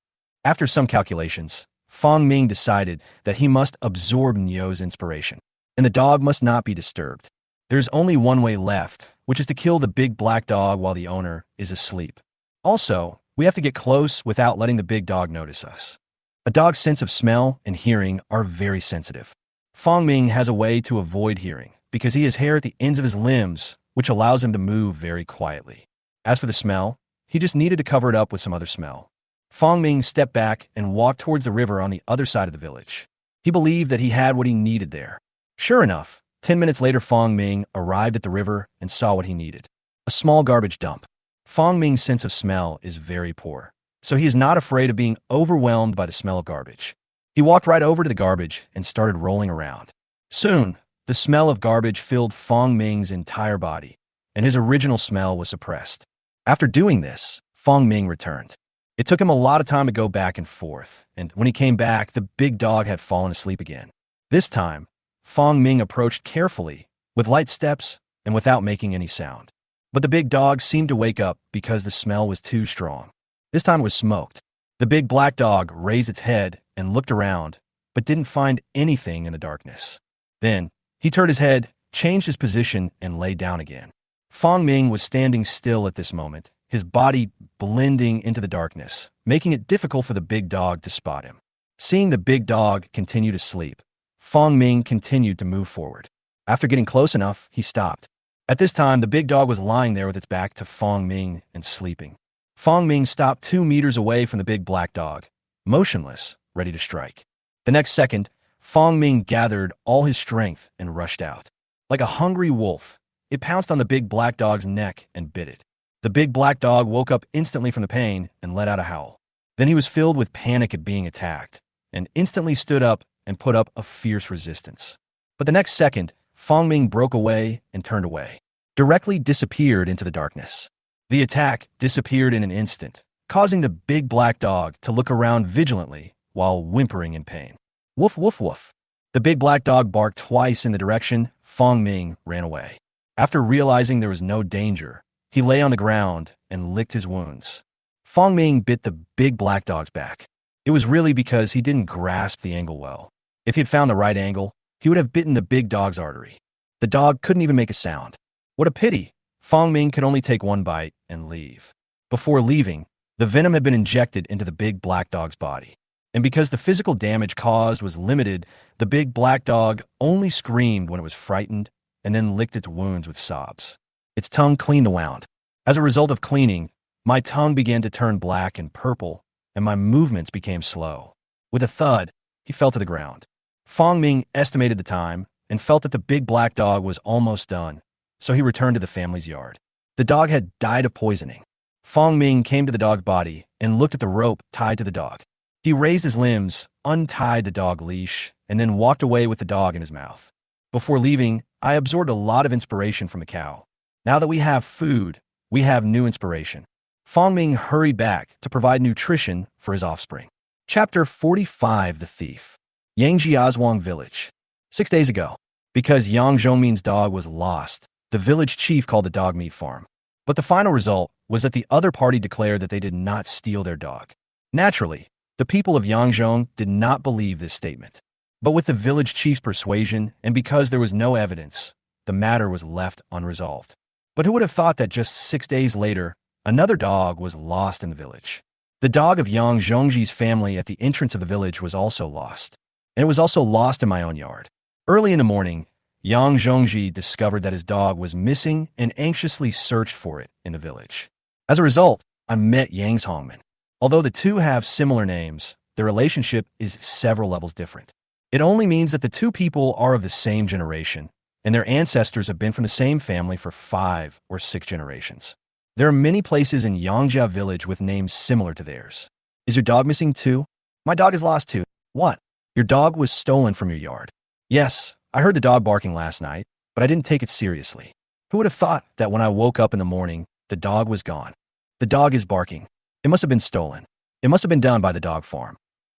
After some calculations, Fong Ming decided that he must absorb Nyo's inspiration, and the dog must not be disturbed. There's only one way left, which is to kill the big black dog while the owner is asleep. Also, we have to get close without letting the big dog notice us. A dog's sense of smell and hearing are very sensitive. Fong Ming has a way to avoid hearing because he has hair at the ends of his limbs, which allows him to move very quietly. As for the smell, he just needed to cover it up with some other smell. Fong Ming stepped back and walked towards the river on the other side of the village. He believed that he had what he needed there. Sure enough, 10 minutes later Fong Ming arrived at the river and saw what he needed. A small garbage dump. Fong Ming's sense of smell is very poor, so he is not afraid of being overwhelmed by the smell of garbage. He walked right over to the garbage and started rolling around. Soon, the smell of garbage filled Fong Ming's entire body, and his original smell was suppressed. After doing this, Fong Ming returned. It took him a lot of time to go back and forth, and when he came back, the big dog had fallen asleep again. This time, Fong Ming approached carefully, with light steps and without making any sound. But the big dog seemed to wake up because the smell was too strong. This time it was smoked. The big black dog raised its head and looked around, but didn't find anything in the darkness. Then, he turned his head, changed his position, and lay down again. Fong Ming was standing still at this moment, his body blending into the darkness, making it difficult for the big dog to spot him. Seeing the big dog continue to sleep, Fong Ming continued to move forward. After getting close enough, he stopped. At this time, the big dog was lying there with its back to Fong Ming and sleeping. Fong Ming stopped 2 meters away from the big black dog, motionless, ready to strike. The next second, Fong Ming gathered all his strength and rushed out. Like a hungry wolf, it pounced on the big black dog's neck and bit it. The big black dog woke up instantly from the pain and let out a howl. Then he was filled with panic at being attacked and instantly stood up and put up a fierce resistance. But the next second, Fong Ming broke away and turned away, directly disappeared into the darkness. The attack disappeared in an instant, causing the big black dog to look around vigilantly while whimpering in pain. Woof, woof, woof. The big black dog barked twice in the direction. Fong Ming ran away. After realizing there was no danger, he lay on the ground and licked his wounds. Fong Ming bit the big black dog's back. It was really because he didn't grasp the angle well. If he had found the right angle, he would have bitten the big dog's artery. The dog couldn't even make a sound. What a pity! Fong Ming could only take one bite and leave. Before leaving, the venom had been injected into the big black dog's body. And because the physical damage caused was limited, the big black dog only screamed when it was frightened and then licked its wounds with sobs. Its tongue cleaned the wound. As a result of cleaning, my tongue began to turn black and purple, and my movements became slow. With a thud, he fell to the ground. Fong Ming estimated the time and felt that the big black dog was almost done, so he returned to the family's yard. The dog had died of poisoning. Fong Ming came to the dog's body and looked at the rope tied to the dog. He raised his limbs, untied the dog leash, and then walked away with the dog in his mouth. Before leaving, I absorbed a lot of inspiration from the cow. Now that we have food, we have new inspiration. Fong Ming hurried back to provide nutrition for his offspring. Chapter 45, The Thief. Yangjiazhuang Village. 6 days ago, because Yang Zhongmin's dog was lost, the village chief called the dog meat farm. But the final result was that the other party declared that they did not steal their dog. Naturally, the people of Yangzhong did not believe this statement. But with the village chief's persuasion, and because there was no evidence, the matter was left unresolved. But who would have thought that just 6 days later, another dog was lost in the village? The dog of Yang Zhongji's family at the entrance of the village was also lost. And it was also lost in my own yard. Early in the morning, Yang Zhongji discovered that his dog was missing and anxiously searched for it in the village. As a result, I met Yang's Hongman. Although the two have similar names, their relationship is several levels different. It only means that the two people are of the same generation, and their ancestors have been from the same family for 5 or 6 generations. There are many places in Yangjia village with names similar to theirs. Is your dog missing too? My dog is lost too. What? Your dog was stolen from your yard. Yes, I heard the dog barking last night, but I didn't take it seriously. Who would have thought that when I woke up in the morning, the dog was gone? The dog is barking. It must have been stolen. It must have been done by the dog farm.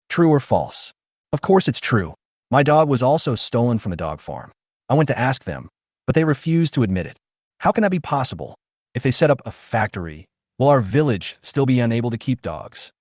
True or false? Of course it's true. My dog was also stolen from the dog farm. I went to ask them, but they refused to admit it. How can that be possible? If they set up a factory, will our village still be unable to keep dogs?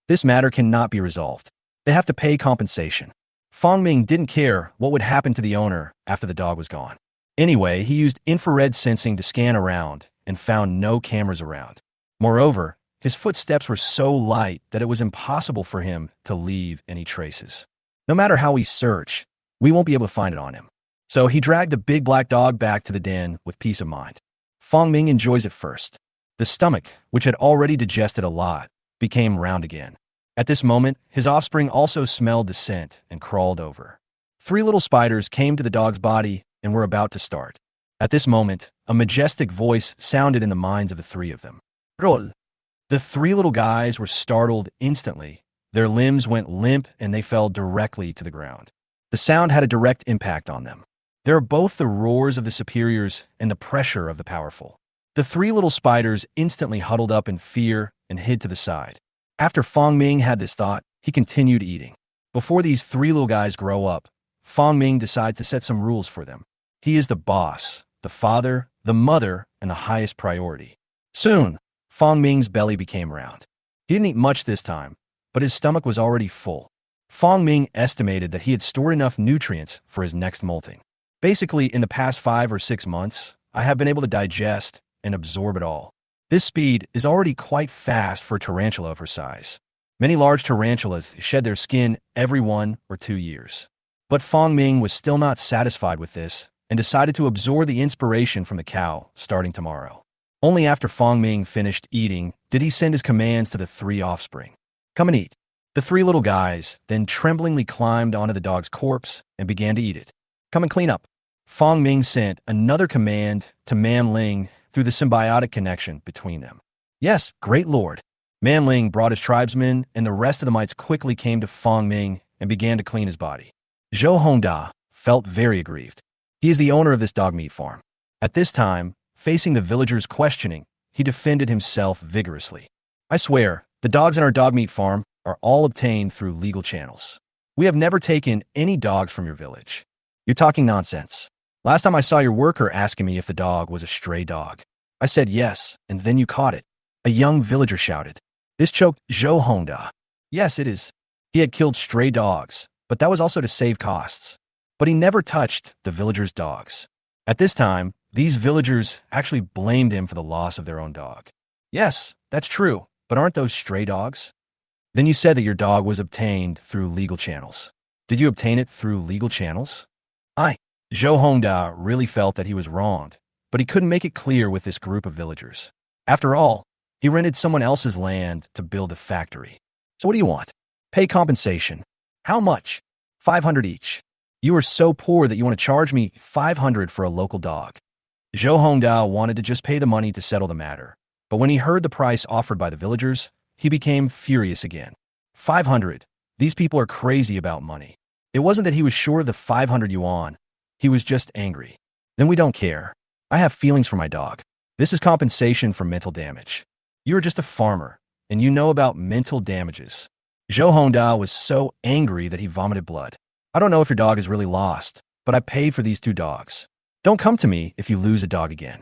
This matter cannot be resolved. They have to pay compensation. Fong Ming didn't care what would happen to the owner after the dog was gone. Anyway, he used infrared sensing to scan around and found no cameras around. Moreover, his footsteps were so light that it was impossible for him to leave any traces. No matter how we search, we won't be able to find it on him. So he dragged the big black dog back to the den with peace of mind. Fong Ming enjoys it first. The stomach, which had already digested a lot, became round again. At this moment, his offspring also smelled the scent and crawled over. 3 little spiders came to the dog's body and were about to start. At this moment, a majestic voice sounded in the minds of the 3 of them. Roll! The 3 little guys were startled instantly. Their limbs went limp and they fell directly to the ground. The sound had a direct impact on them. There are both the roars of the superiors and the pressure of the powerful. The 3 little spiders instantly huddled up in fear and hid to the side. After Fong Ming had this thought, he continued eating. Before these 3 little guys grow up, Fong Ming decides to set some rules for them. He is the boss, the father, the mother, and the highest priority. Soon, Fong Ming's belly became round. He didn't eat much this time, but his stomach was already full. Fong Ming estimated that he had stored enough nutrients for his next molting. Basically, in the past 5 or 6 months, I have been able to digest and absorb it all. This speed is already quite fast for a tarantula of her size. Many large tarantulas shed their skin every 1 or 2 years. But Fong Ming was still not satisfied with this and decided to absorb the inspiration from the cow starting tomorrow. Only after Fong Ming finished eating did he send his commands to the 3 offspring. Come and eat. The 3 little guys then tremblingly climbed onto the dog's corpse and began to eat it. Come and clean up. Fong Ming sent another command to Man Ling through the symbiotic connection between them. Yes, great lord. Man Ling brought his tribesmen, and the rest of the mites quickly came to Fong Ming and began to clean his body. Zhou Hongda felt very aggrieved. He is the owner of this dog meat farm. At this time, facing the villagers' questioning, he defended himself vigorously. I swear, the dogs in our dog meat farm are all obtained through legal channels. We have never taken any dogs from your village. You're talking nonsense. Last time I saw your worker asking me if the dog was a stray dog. I said yes, and then you caught it. A young villager shouted. This choked Zhou Hongda. Yes, it is. He had killed stray dogs, but that was also to save costs. But he never touched the villagers' dogs. At this time, these villagers actually blamed him for the loss of their own dog. Yes, that's true, but aren't those stray dogs? Then you said that your dog was obtained through legal channels. Did you obtain it through legal channels? Zhou Hongda really felt that he was wronged, but he couldn't make it clear with this group of villagers. After all, he rented someone else's land to build a factory. So what do you want? Pay compensation. How much? 500 each. You are so poor that you want to charge me 500 for a local dog. Zhou Hongda wanted to just pay the money to settle the matter, but when he heard the price offered by the villagers, he became furious again. 500. These people are crazy about money. It wasn't that he was sure of the 500 yuan. He was just angry. Then we don't care. I have feelings for my dog. This is compensation for mental damage. You are just a farmer, and you know about mental damages. Zhou Hongda was so angry that he vomited blood. I don't know if your dog is really lost, but I paid for these 2 dogs. Don't come to me if you lose a dog again.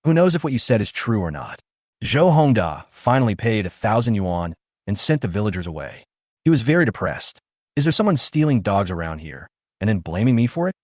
Who knows if what you said is true or not. Zhou Hongda finally paid 1,000 yuan and sent the villagers away. He was very depressed. Is there someone stealing dogs around here and then blaming me for it?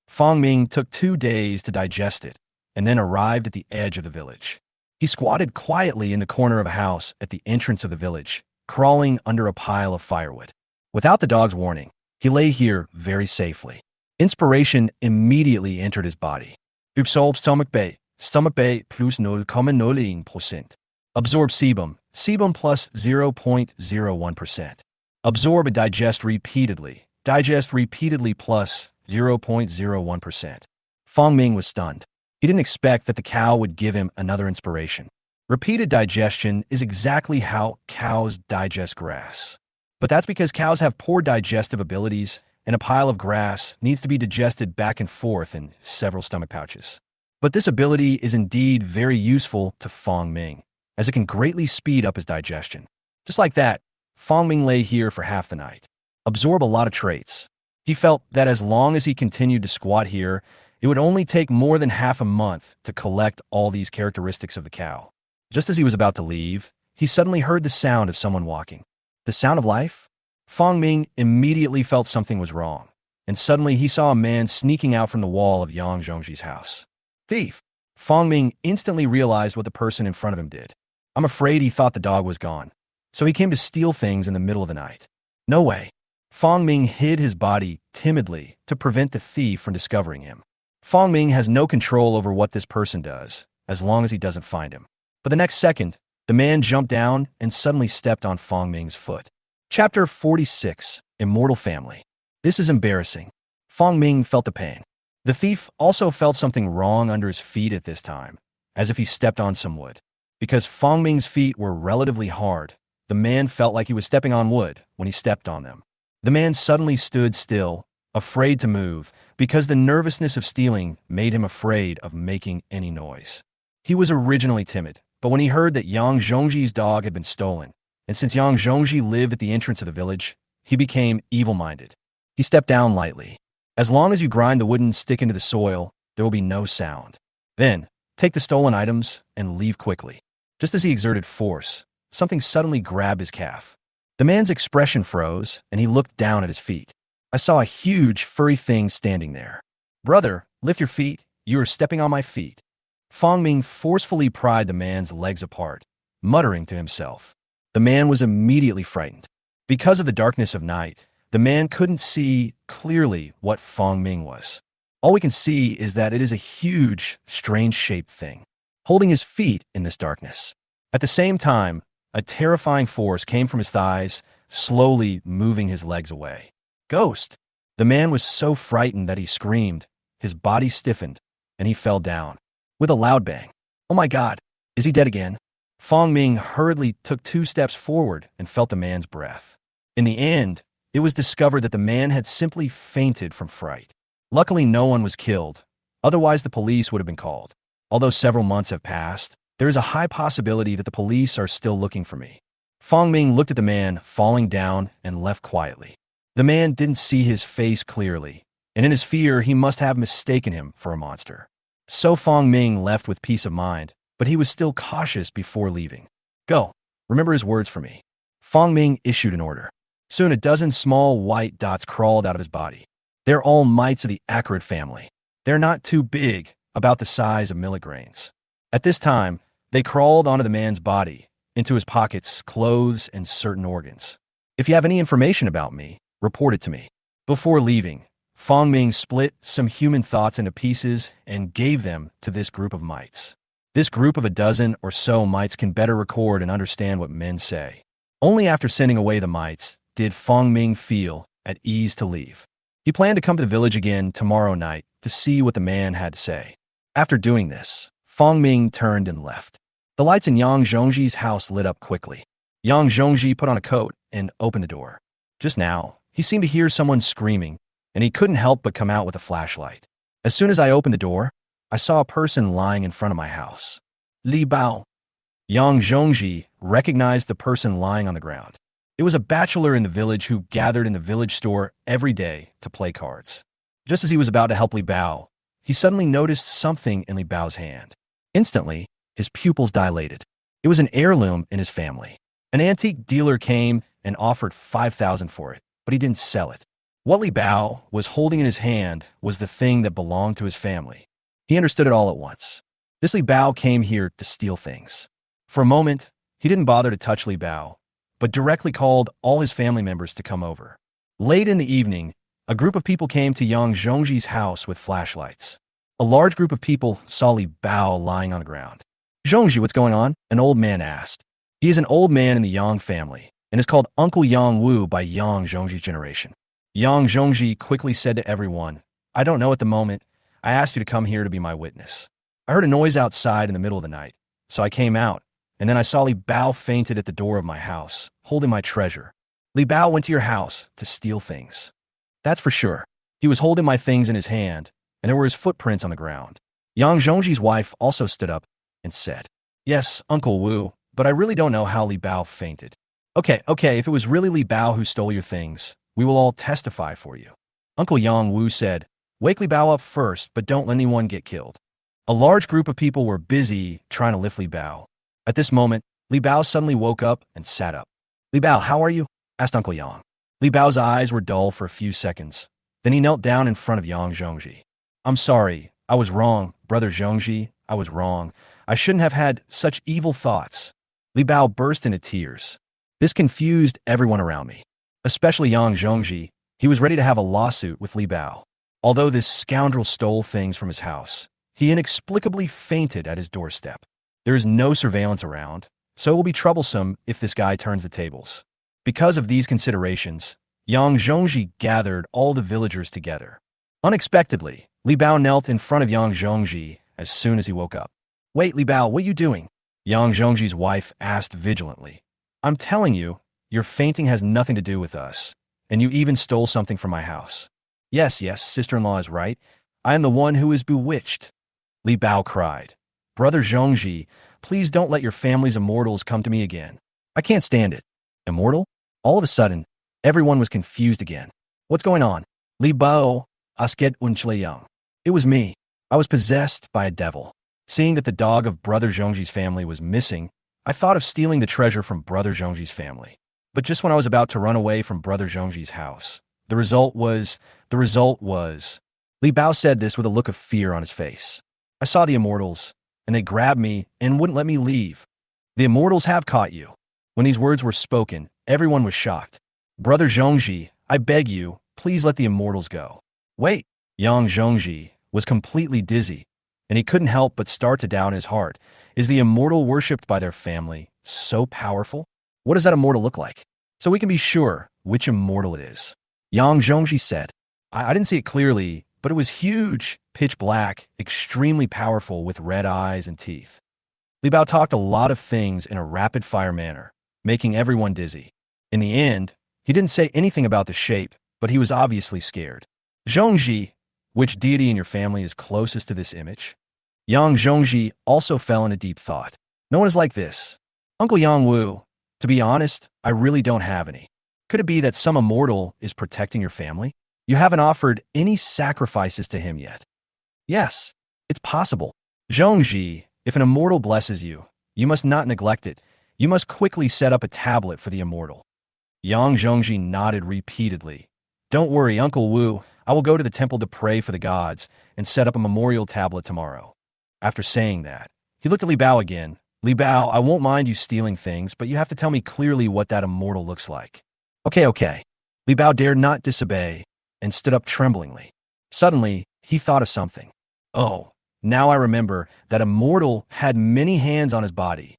Fong Ming took 2 days to digest it and then arrived at the edge of the village. He squatted quietly in the corner of a house at the entrance of the village, crawling under a pile of firewood. Without the dog's warning, he lay here very safely. Inspiration immediately entered his body. Absorb stomach bay plus 0,01%. Absorb sebum plus 0.01%. Absorb and digest repeatedly plus 0.01%. Fong Ming was stunned. He didn't expect that the cow would give him another inspiration. Repeated digestion is exactly how cows digest grass. But that's because cows have poor digestive abilities, and a pile of grass needs to be digested back and forth in several stomach pouches. But this ability is indeed very useful to Fong Ming, as it can greatly speed up his digestion. Just like that, Fong Ming lay here for half the night. Absorb a lot of traits. He felt that as long as he continued to squat here, it would only take more than half a month to collect all these characteristics of the cow. Just as he was about to leave, he suddenly heard the sound of someone walking. The sound of life? Fong Ming immediately felt something was wrong, and suddenly he saw a man sneaking out from the wall of Yang Zhongji's house. Thief! Fong Ming instantly realized what the person in front of him did. I'm afraid he thought the dog was gone, so he came to steal things in the middle of the night. No way. Fong Ming hid his body timidly to prevent the thief from discovering him. Fong Ming has no control over what this person does, as long as he doesn't find him. But the next second, the man jumped down and suddenly stepped on Fong Ming's foot. Chapter 46, Immortal Family. This is embarrassing. Fong Ming felt the pain. The thief also felt something wrong under his feet at this time, as if he stepped on some wood. Because Fong Ming's feet were relatively hard, the man felt like he was stepping on wood when he stepped on them. The man suddenly stood still, afraid to move, because the nervousness of stealing made him afraid of making any noise. He was originally timid, but when he heard that Yang Zhongji's dog had been stolen, and since Yang Zhongji lived at the entrance of the village, he became evil-minded. He stepped down lightly. As long as you grind the wooden stick into the soil, there will be no sound. Then, take the stolen items and leave quickly. Just as he exerted force, something suddenly grabbed his calf. The man's expression froze, and he looked down at his feet. I saw a huge, furry thing standing there. Brother, lift your feet. You are stepping on my feet. Fong Ming forcefully pried the man's legs apart, muttering to himself. The man was immediately frightened. Because of the darkness of night, the man couldn't see clearly what Fong Ming was. All we can see is that it is a huge, strange-shaped thing, holding his feet in this darkness. At the same time, a terrifying force came from his thighs, slowly moving his legs away. Ghost! The man was so frightened that he screamed, his body stiffened, and he fell down. With a loud bang. Oh my God, is he dead again? Fong Ming hurriedly took 2 steps forward and felt the man's breath. In the end, it was discovered that the man had simply fainted from fright. Luckily, no one was killed. Otherwise, the police would have been called. Although several months have passed, there is a high possibility that the police are still looking for me. Fong Ming looked at the man falling down and left quietly. The man didn't see his face clearly, and in his fear, he must have mistaken him for a monster. So Fong Ming left with peace of mind, but he was still cautious before leaving. Go. Remember his words for me. Fong Ming issued an order. Soon a dozen small white dots crawled out of his body. They're all mites of the acrid family. They're not too big, about the size of milligrains. At this time, they crawled onto the man's body, into his pockets, clothes, and certain organs. If you have any information about me, report it to me. Before leaving, Fong Ming split some human thoughts into pieces and gave them to this group of mites. This group of a dozen or so mites can better record and understand what men say. Only after sending away the mites did Fong Ming feel at ease to leave. He planned to come to the village again tomorrow night to see what the man had to say. After doing this, Fong Ming turned and left. The lights in Yang Zhongji's house lit up quickly. Yang Zhongji put on a coat and opened the door. Just now, he seemed to hear someone screaming, and he couldn't help but come out with a flashlight. As soon as I opened the door, I saw a person lying in front of my house. Li Bao. Yang Zhongji recognized the person lying on the ground. It was a bachelor in the village who gathered in the village store every day to play cards. Just as he was about to help Li Bao, he suddenly noticed something in Li Bao's hand. Instantly, his pupils dilated. It was an heirloom in his family. An antique dealer came and offered 5,000 for it, but he didn't sell it. What Li Bao was holding in his hand was the thing that belonged to his family. He understood it all at once. This Li Bao came here to steal things. For a moment, he didn't bother to touch Li Bao, but directly called all his family members to come over. Late in the evening, a group of people came to Yang Zhongji's house with flashlights. A large group of people saw Li Bao lying on the ground. Zhongji, what's going on? An old man asked. He is an old man in the Yang family, and is called Uncle Yang Wu by Yang Zhongji's generation. Yang Zhongji quickly said to everyone, I don't know at the moment. I asked you to come here to be my witness. I heard a noise outside in the middle of the night, so I came out, and then I saw Li Bao fainted at the door of my house, holding my treasure. Li Bao went to your house to steal things. That's for sure. He was holding my things in his hand, and there were his footprints on the ground. Yang Zhongji's wife also stood up and said, Yes, Uncle Wu, but I really don't know how Li Bao fainted. Okay, if it was really Li Bao who stole your things, we will all testify for you. Uncle Yang Wu said, Wake Li Bao up first, but don't let anyone get killed. A large group of people were busy trying to lift Li Bao. At this moment, Li Bao suddenly woke up and sat up. Li Bao, how are you? Asked Uncle Yang. Li Bao's eyes were dull for a few seconds, Then he knelt down in front of Yang Zhongji. I'm sorry. I was wrong, Brother Zhongji. I was wrong. I shouldn't have had such evil thoughts. Li Bao burst into tears. This confused everyone around me, especially Yang Zhongji. He was ready to have a lawsuit with Li Bao. Although this scoundrel stole things from his house, he inexplicably fainted at his doorstep. There is no surveillance around, so it will be troublesome if this guy turns the tables. Because of these considerations, Yang Zhongji gathered all the villagers together. Unexpectedly, Li Bao knelt in front of Yang Zhongji as soon as he woke up. Wait, Li Bao, what are you doing? Yang Zhongji's wife asked vigilantly. I'm telling you, your fainting has nothing to do with us, and you even stole something from my house. Yes, sister-in-law is right. I am the one who is bewitched. Li Bao cried. Brother Zhongji, please don't let your family's immortals come to me again. I can't stand it. Immortal? All of a sudden, everyone was confused again. What's going on? Li Bao, asket unchlayang. It was me. I was possessed by a devil. Seeing that the dog of Brother Zhongji's family was missing, I thought of stealing the treasure from Brother Zhongji's family. But just when I was about to run away from Brother Zhongji's house, the result was... Li Bao said this with a look of fear on his face. I saw the immortals, and they grabbed me and wouldn't let me leave. The immortals have caught you. When these words were spoken, everyone was shocked. Brother Zhongji, I beg you, please let the immortals go. Wait, Yang Zhongji was completely dizzy, and he couldn't help but start to doubt in his heart. Is the immortal worshipped by their family so powerful? What does that immortal look like? So we can be sure which immortal it is. Yang Zhongji said, I didn't see it clearly, but it was huge, pitch black, extremely powerful with red eyes and teeth. Li Bao talked a lot of things in a rapid-fire manner, making everyone dizzy. In the end, he didn't say anything about the shape, but he was obviously scared. Zhongji, which deity in your family is closest to this image? Yang Zhongji also fell into deep thought. No one is like this. Uncle Yang Wu, to be honest, I really don't have any. Could it be that some immortal is protecting your family? You haven't offered any sacrifices to him yet. Yes, it's possible. Zhongji, if an immortal blesses you, you must not neglect it. You must quickly set up a tablet for the immortal. Yang Zhongji nodded repeatedly. Don't worry, Uncle Wu. I will go to the temple to pray for the gods and set up a memorial tablet tomorrow. After saying that, he looked at Li Bao again. Li Bao, I won't mind you stealing things, but you have to tell me clearly what that immortal looks like. Okay. Li Bao dared not disobey and stood up tremblingly. Suddenly, he thought of something. Oh, now I remember that immortal had many hands on his body.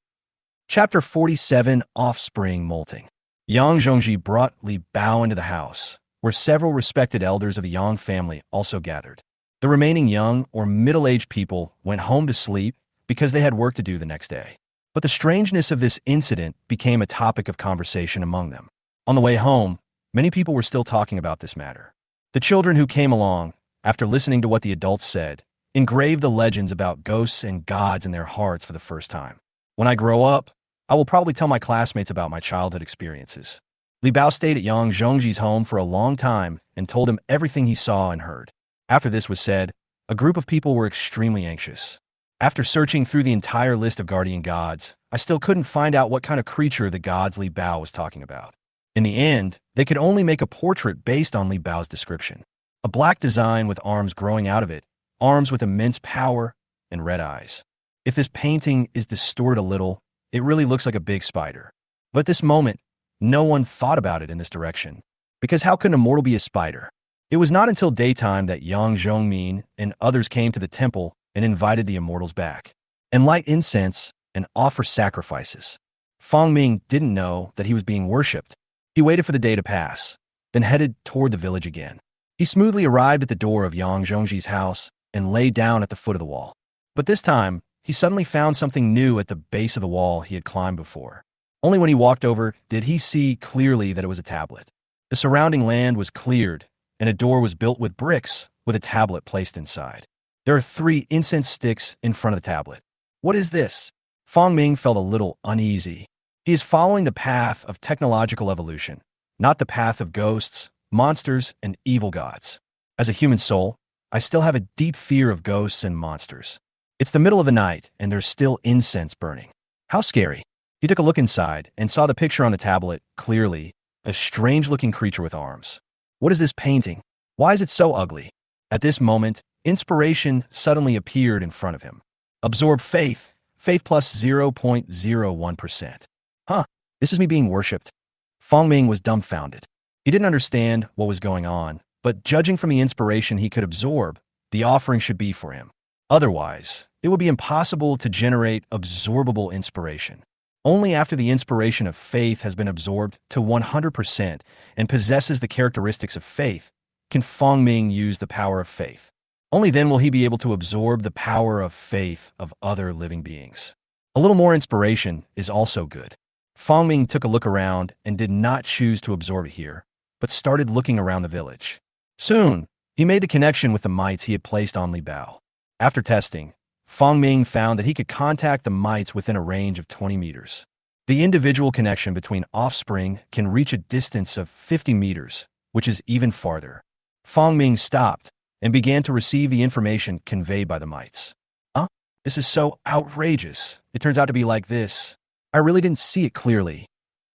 Chapter 47, Offspring Molting. Yang Zhongji brought Li Bao into the house, where several respected elders of the Yang family also gathered. The remaining young or middle-aged people went home to sleep because they had work to do the next day. But the strangeness of this incident became a topic of conversation among them. On the way home, many people were still talking about this matter. The children who came along, after listening to what the adults said, engraved the legends about ghosts and gods in their hearts for the first time. When I grow up, I will probably tell my classmates about my childhood experiences. Li Bao stayed at Yang Zhongji's home for a long time and told him everything he saw and heard. After this was said, a group of people were extremely anxious. After searching through the entire list of guardian gods, I still couldn't find out what kind of creature the gods Li Bao was talking about. In the end, they could only make a portrait based on Li Bao's description. A black design with arms growing out of it, arms with immense power, and red eyes. If this painting is distorted a little, it really looks like a big spider. But at this moment, no one thought about it in this direction. Because how could an immortal be a spider? It was not until daytime that Yang Zhongmin and others came to the temple and invited the immortals back, and light incense and offer sacrifices. Fang Ming didn't know that he was being worshipped. He waited for the day to pass, then headed toward the village again. He smoothly arrived at the door of Yang Zhongji's house and lay down at the foot of the wall. But this time, he suddenly found something new at the base of the wall he had climbed before. Only when he walked over did he see clearly that it was a tablet. The surrounding land was cleared, and a door was built with bricks with a tablet placed inside. There are 3 incense sticks in front of the tablet. What is this? Fang Ming felt a little uneasy. He is following the path of technological evolution, not the path of ghosts, monsters, and evil gods. As a human soul, I still have a deep fear of ghosts and monsters. It's the middle of the night, and there's still incense burning. How scary. He took a look inside and saw the picture on the tablet clearly, a strange-looking creature with arms. What is this painting? Why is it so ugly? At this moment, inspiration suddenly appeared in front of him. Absorb faith. Faith plus 0.01%. Huh, this is me being worshipped. Fong Ming was dumbfounded. He didn't understand what was going on, but judging from the inspiration he could absorb, the offering should be for him. Otherwise, it would be impossible to generate absorbable inspiration. Only after the inspiration of faith has been absorbed to 100% and possesses the characteristics of faith can Fong Ming use the power of faith. Only then will he be able to absorb the power of faith of other living beings. A little more inspiration is also good. Fong Ming took a look around and did not choose to absorb it here, but started looking around the village. Soon, he made the connection with the mites he had placed on Li Bao. After testing, Fong Ming found that he could contact the mites within a range of 20 meters. The individual connection between offspring can reach a distance of 50 meters, which is even farther. Fong Ming stopped and began to receive the information conveyed by the mites. Huh? This is so outrageous. It turns out to be like this. I really didn't see it clearly.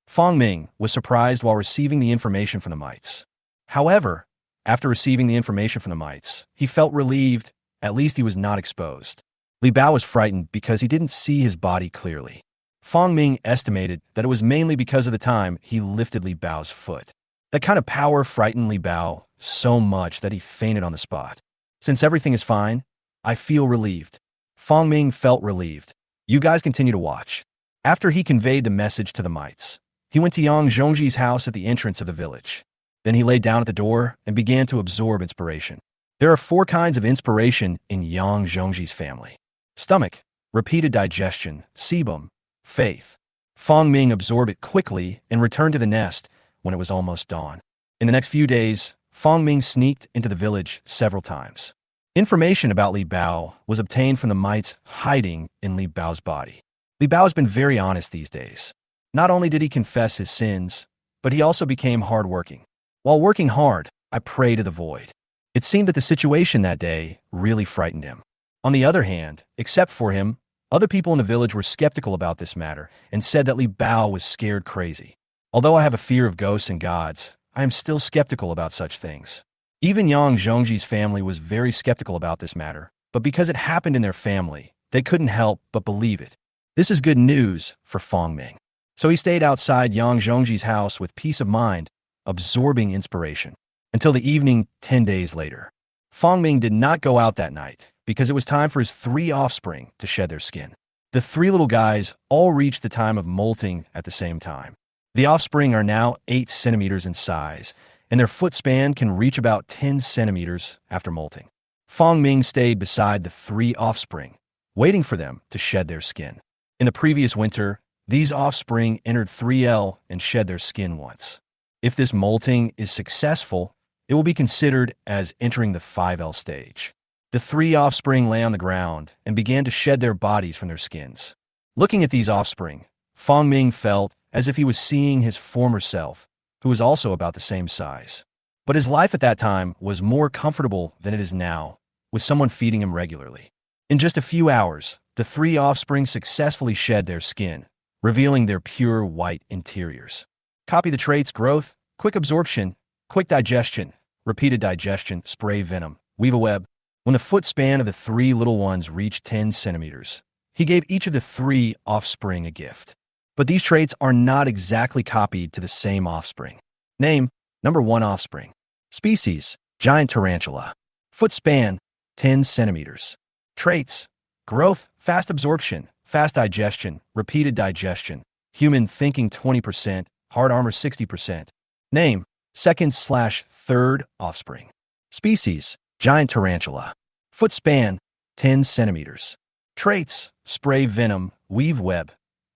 Fong Ming was surprised while receiving the information from the mites. However, after receiving the information from the mites, he felt relieved. At least he was not exposed. Li Bao was frightened because he didn't see his body clearly. Fong Ming estimated that it was mainly because of the time he lifted Li Bao's foot. That kind of power frightened Li Bao so much that he fainted on the spot. Since everything is fine, I feel relieved. Fong Ming felt relieved. You guys continue to watch. After he conveyed the message to the mites, he went to Yang Zhongji's house at the entrance of the village. Then he lay down at the door and began to absorb inspiration. There are 4 kinds of inspiration in Yang Zhongji's family. Stomach, repeated digestion, sebum, faith. Fong Ming absorbed it quickly and returned to the nest when it was almost dawn. In the next few days, Fong Ming sneaked into the village several times. Information about Li Bao was obtained from the mites hiding in Li Bao's body. Li Bao has been very honest these days. Not only did he confess his sins, but he also became hardworking. While working hard, I pray to the void. It seemed that the situation that day really frightened him. On the other hand, except for him, other people in the village were skeptical about this matter and said that Li Bao was scared crazy. Although I have a fear of ghosts and gods, I am still skeptical about such things. Even Yang Zhongji's family was very skeptical about this matter, but because it happened in their family, they couldn't help but believe it. This is good news for Fong Ming. So he stayed outside Yang Zhongji's house with peace of mind, absorbing inspiration, until the evening 10 days later. Fong Ming did not go out that night because it was time for his 3 offspring to shed their skin. The 3 little guys all reached the time of molting at the same time. The offspring are now 8 centimeters in size, and their foot span can reach about 10 centimeters after molting. Fong Ming stayed beside the 3 offspring, waiting for them to shed their skin. In the previous winter, these offspring entered 3L and shed their skin once. If this molting is successful, it will be considered as entering the 5L stage. The 3 offspring lay on the ground and began to shed their bodies from their skins. Looking at these offspring, Fong Ming felt as if he was seeing his former self, who was also about the same size. But his life at that time was more comfortable than it is now, with someone feeding him regularly. In just a few hours, the 3 offspring successfully shed their skin, revealing their pure white interiors. Copy the traits: growth, quick absorption, quick digestion, repeated digestion, spray venom, weave a web. When the foot span of the 3 little ones reached 10 centimeters, he gave each of the 3 offspring a gift. But these traits are not exactly copied to the same offspring. Name: number 1 offspring. Species: giant tarantula. Foot span: 10 centimeters. Traits: growth, fast absorption, fast digestion, repeated digestion, human thinking 20%, hard armor 60%. Name: second/third offspring. Species: giant tarantula. Foot span: 10 centimeters. Traits: spray venom, weave web.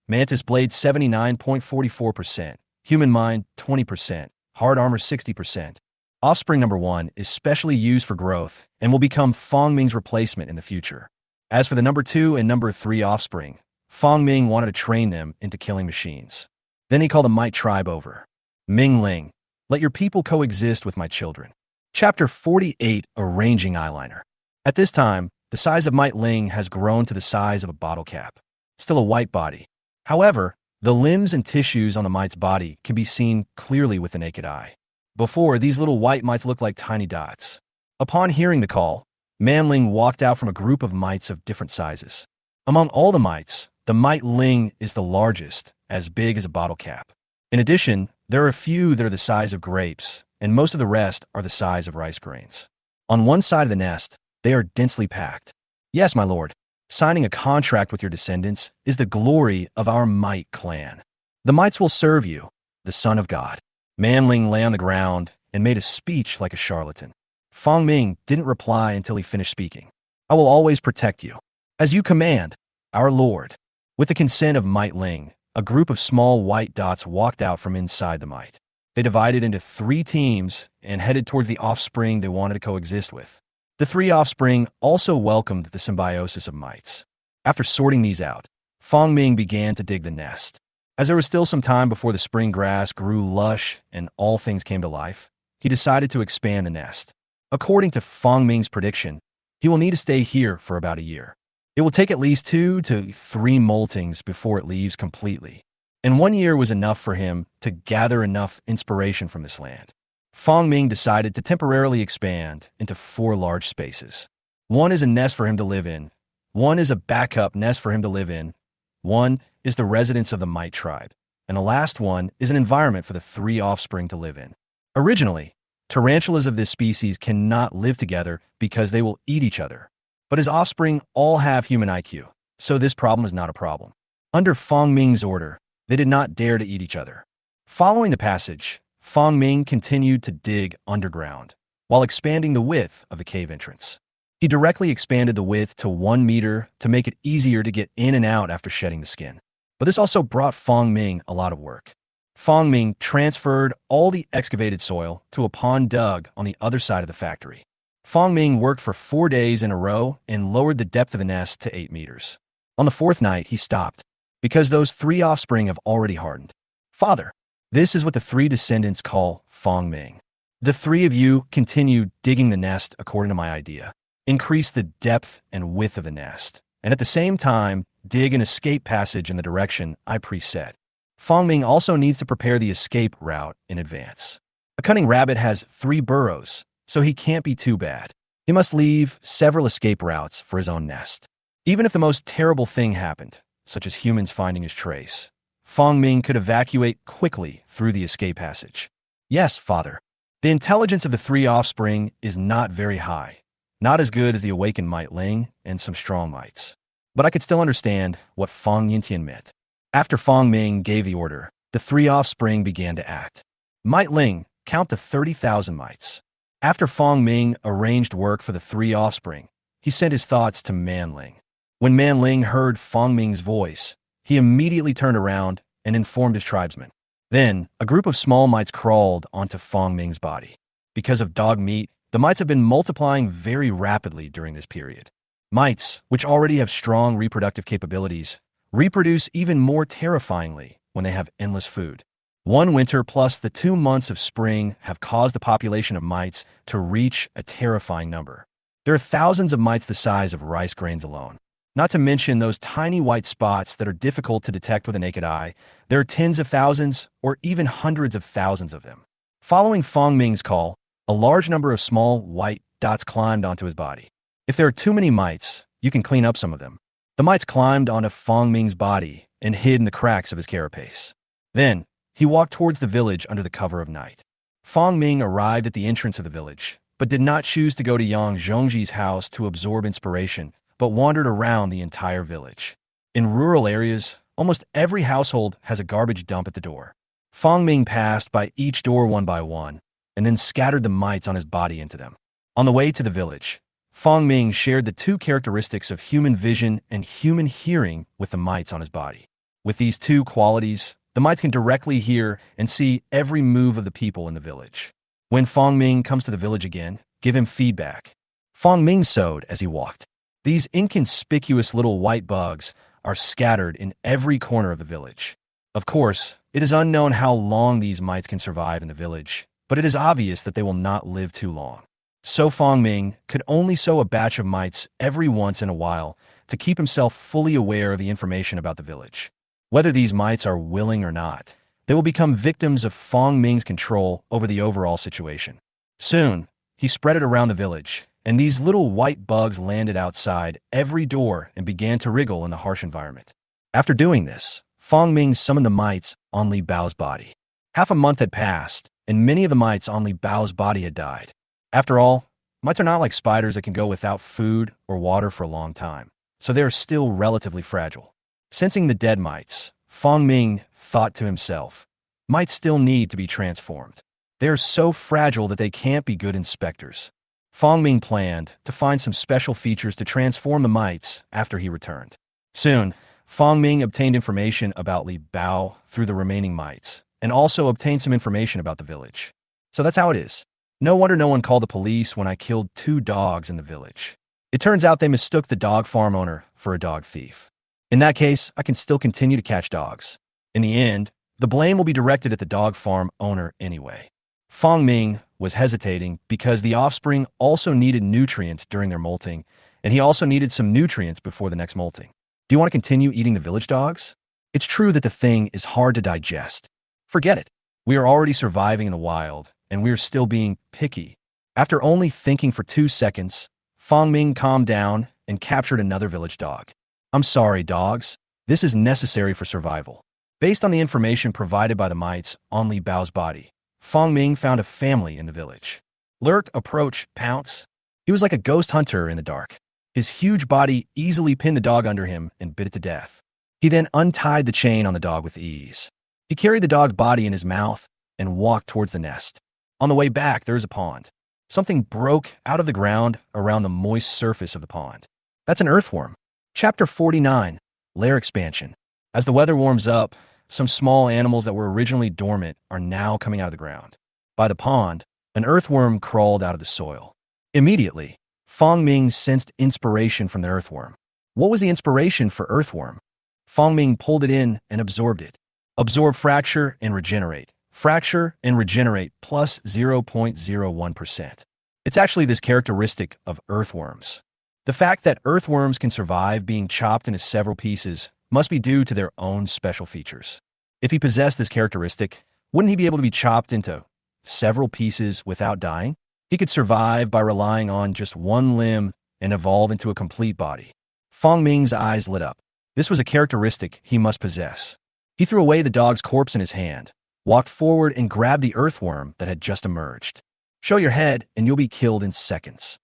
Mantis blade 79.44%, human mind 20%, hard armor 60%. Offspring number 1 is specially used for growth and will become Fong Ming's replacement in the future. As for the number 2 and number 3 offspring, Fong Ming wanted to train them into killing machines. Then he called the Mite tribe over. Ming Ling, let your people coexist with my children. Chapter 48, Arranging Eyeliner. At this time, the size of Mite Ling has grown to the size of a bottle cap. Still a white body. However, the limbs and tissues on the mite's body can be seen clearly with the naked eye. Before, these little white mites looked like tiny dots. Upon hearing the call, Manling walked out from a group of mites of different sizes. Among all the mites, the mite Ling is the largest, as big as a bottle cap. In addition, there are a few that are the size of grapes, and most of the rest are the size of rice grains. On one side of the nest, they are densely packed. Yes, my lord, signing a contract with your descendants is the glory of our mite clan. The mites will serve you, the son of God. Manling lay on the ground and made a speech like a charlatan. Fong Ming didn't reply until he finished speaking. I will always protect you. As you command, our lord. With the consent of Mite Ling, a group of small white dots walked out from inside the mite. They divided into 3 teams and headed towards the offspring they wanted to coexist with. The 3 offspring also welcomed the symbiosis of mites. After sorting these out, Fong Ming began to dig the nest. As there was still some time before the spring grass grew lush and all things came to life, he decided to expand the nest. According to Fong Ming's prediction, he will need to stay here for about a year. It will take at least 2 to 3 moltings before it leaves completely, and 1 year was enough for him to gather enough inspiration from this land. Fong Ming decided to temporarily expand into 4 large spaces. 1 is a nest for him to live in, 1 is a backup nest for him to live in, 1 is the residence of the mite tribe, and the last one is an environment for the 3 offspring to live in. Originally, tarantulas of this species cannot live together because they will eat each other. But his offspring all have human IQ, so this problem is not a problem. Under Fong Ming's order, they did not dare to eat each other. Following the passage, Fong Ming continued to dig underground, while expanding the width of the cave entrance. He directly expanded the width to 1 meter to make it easier to get in and out after shedding the skin. But this also brought Fong Ming a lot of work. Fong Ming transferred all the excavated soil to a pond dug on the other side of the factory. Fong Ming worked for 4 days in a row and lowered the depth of the nest to 8 meters. On the 4th night, he stopped, because those 3 offspring have already hardened. Father, this is what the 3 descendants call Fong Ming. The 3 of you continue digging the nest according to my idea. Increase the depth and width of the nest, and at the same time, dig an escape passage in the direction I preset. Fong Ming also needs to prepare the escape route in advance. A cunning rabbit has 3 burrows, so he can't be too bad. He must leave several escape routes for his own nest. Even if the most terrible thing happened, such as humans finding his trace, Fong Ming could evacuate quickly through the escape passage. Yes, father. The intelligence of the 3 offspring is not very high, not as good as the awakened Mite Ling and some strong mites. But I could still understand what Fong Yintian meant. After Fong Ming gave the order, the 3 offspring began to act. Mite Ling, count to 30,000 mites. After Fong Ming arranged work for the 3 offspring, he sent his thoughts to Manling. When Manling heard Fong Ming's voice, he immediately turned around and informed his tribesmen. Then, a group of small mites crawled onto Fong Ming's body. Because of dog meat, the mites have been multiplying very rapidly during this period. Mites, which already have strong reproductive capabilities, reproduce even more terrifyingly when they have endless food. 1 winter plus the 2 months of spring have caused the population of mites to reach a terrifying number. There are thousands of mites the size of rice grains alone. Not to mention those tiny white spots that are difficult to detect with a naked eye. There are tens of thousands or even hundreds of thousands of them. Following Fong Ming's call, a large number of small white dots climbed onto his body. If there are too many mites, you can clean up some of them. The mites climbed onto Fong Ming's body and hid in the cracks of his carapace. Then, he walked towards the village under the cover of night. Fong Ming arrived at the entrance of the village, but did not choose to go to Yang Zhongji's house to absorb inspiration, but wandered around the entire village. In rural areas, almost every household has a garbage dump at the door. Fong Ming passed by each door one by one, and then scattered the mites on his body into them. On the way to the village, Fong Ming shared the 2 characteristics of human vision and human hearing with the mites on his body. With these 2 qualities, the mites can directly hear and see every move of the people in the village. When Fong Ming comes to the village again, give him feedback. Fong Ming sewed as he walked. These inconspicuous little white bugs are scattered in every corner of the village. Of course, it is unknown how long these mites can survive in the village, but it is obvious that they will not live too long. So Fong Ming could only sow a batch of mites every once in a while to keep himself fully aware of the information about the village. Whether these mites are willing or not, They will become victims of Fong Ming's control over the overall situation. Soon, he spread it around the village, and these little white bugs landed outside every door and began to wriggle in the harsh environment. After doing this, Fong Ming summoned the mites on Li Bao's body. Half a month had passed, and many of the mites on Li Bao's body had died. After all, mites are not like spiders that can go without food or water for a long time, so they are still relatively fragile. Sensing the dead mites, Fong Ming thought to himself, mites still need to be transformed. They are so fragile that they can't be good inspectors. Fong Ming planned to find some special features to transform the mites after he returned. Soon, Fong Ming obtained information about Li Bao through the remaining mites, and also obtained some information about the village. So that's how it is. No wonder no one called the police when I killed 2 dogs in the village. It turns out they mistook the dog farm owner for a dog thief. In that case, I can still continue to catch dogs. In the end, the blame will be directed at the dog farm owner anyway. Fong Ming was hesitating because the offspring also needed nutrients during their molting, and he also needed some nutrients before the next molting. Do you want to continue eating the village dogs? It's true that the thing is hard to digest. Forget it. We are already surviving in the wild, and we are still being picky. After only thinking for 2 seconds, Fong Ming calmed down and captured another village dog. I'm sorry, dogs. This is necessary for survival. Based on the information provided by the mites on Li Bao's body, Fong Ming found a family in the village. Lurk, approach, pounce. He was like a ghost hunter in the dark. His huge body easily pinned the dog under him and bit it to death. He then untied the chain on the dog with ease. He carried the dog's body in his mouth and walked towards the nest. On the way back, there is a pond. Something broke out of the ground around the moist surface of the pond. That's an earthworm. Chapter 49, Lair Expansion. As the weather warms up, some small animals that were originally dormant are now coming out of the ground. By the pond, an earthworm crawled out of the soil. Immediately, Fong Ming sensed inspiration from the earthworm. What was the inspiration for earthworm? Fong Ming pulled it in and absorbed it. Absorb, fracture, and regenerate. Fracture and regenerate plus 0.01%. It's actually this characteristic of earthworms. The fact that earthworms can survive being chopped into several pieces must be due to their own special features. If he possessed this characteristic, wouldn't he be able to be chopped into several pieces without dying? He could survive by relying on just one limb and evolve into a complete body. Fong Ming's eyes lit up. This was a characteristic he must possess. He threw away the dog's corpse in his hand, walked forward and grabbed the earthworm that had just emerged. Show your head and you'll be killed in seconds.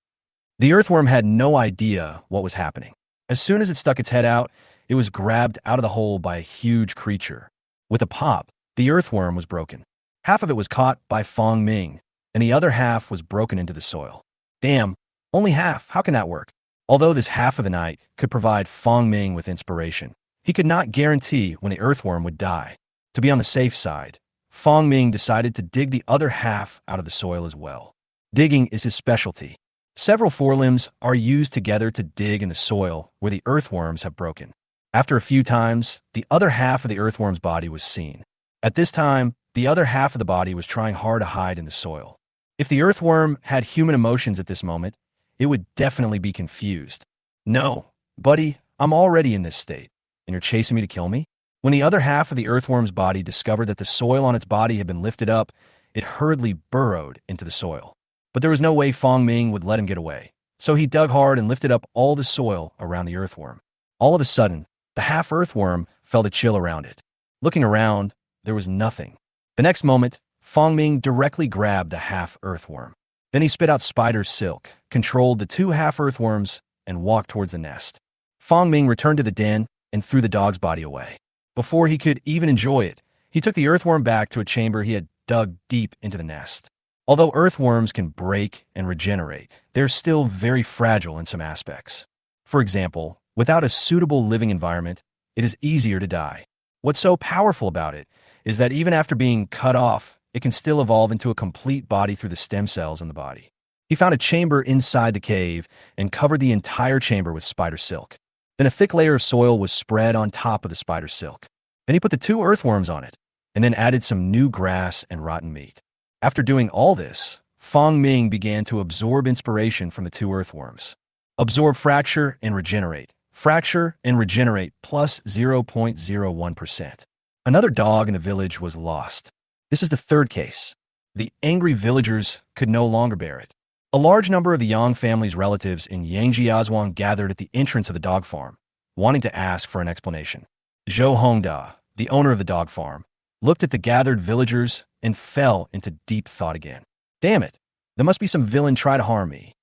The earthworm had no idea what was happening. As soon as it stuck its head out, it was grabbed out of the hole by a huge creature. With a pop, the earthworm was broken. Half of it was caught by Fong Ming, and the other half was broken into the soil. Damn, only half. How can that work? Although this half of the night could provide Fong Ming with inspiration, he could not guarantee when the earthworm would die. To be on the safe side, Fong Ming decided to dig the other half out of the soil as well. Digging is his specialty. Several forelimbs are used together to dig in the soil where the earthworms have broken. After a few times, the other half of the earthworm's body was seen. At this time, the other half of the body was trying hard to hide in the soil. If the earthworm had human emotions at this moment, it would definitely be confused. No, buddy, I'm already in this state, and you're chasing me to kill me? When the other half of the earthworm's body discovered that the soil on its body had been lifted up, it hurriedly burrowed into the soil. But there was no way Fong Ming would let him get away, so he dug hard and lifted up all the soil around the earthworm. All of a sudden, the half-earthworm felt a chill around it. Looking around, there was nothing. The next moment, Fong Ming directly grabbed the half-earthworm. Then he spit out spider silk, controlled the 2 half-earthworms, and walked towards the nest. Fong Ming returned to the den and threw the dog's body away. Before he could even enjoy it, he took the earthworm back to a chamber he had dug deep into the nest. Although earthworms can break and regenerate, they're still very fragile in some aspects. For example, without a suitable living environment, it is easier to die. What's so powerful about it is that even after being cut off, it can still evolve into a complete body through the stem cells in the body. He found a chamber inside the cave and covered the entire chamber with spider silk. Then a thick layer of soil was spread on top of the spider silk. Then he put the 2 earthworms on it, and then added some new grass and rotten meat. After doing all this, Fong Ming began to absorb inspiration from the 2 earthworms. Absorb, fracture, and regenerate. Fracture and regenerate plus 0.01%. Another dog in the village was lost. This is the third case. The angry villagers could no longer bear it. A large number of the Yang family's relatives in Yangjiazhuang gathered at the entrance of the dog farm, wanting to ask for an explanation. Zhou Hongda, the owner of the dog farm, looked at the gathered villagers and fell into deep thought again. Damn it, there must be some villain try to harm me.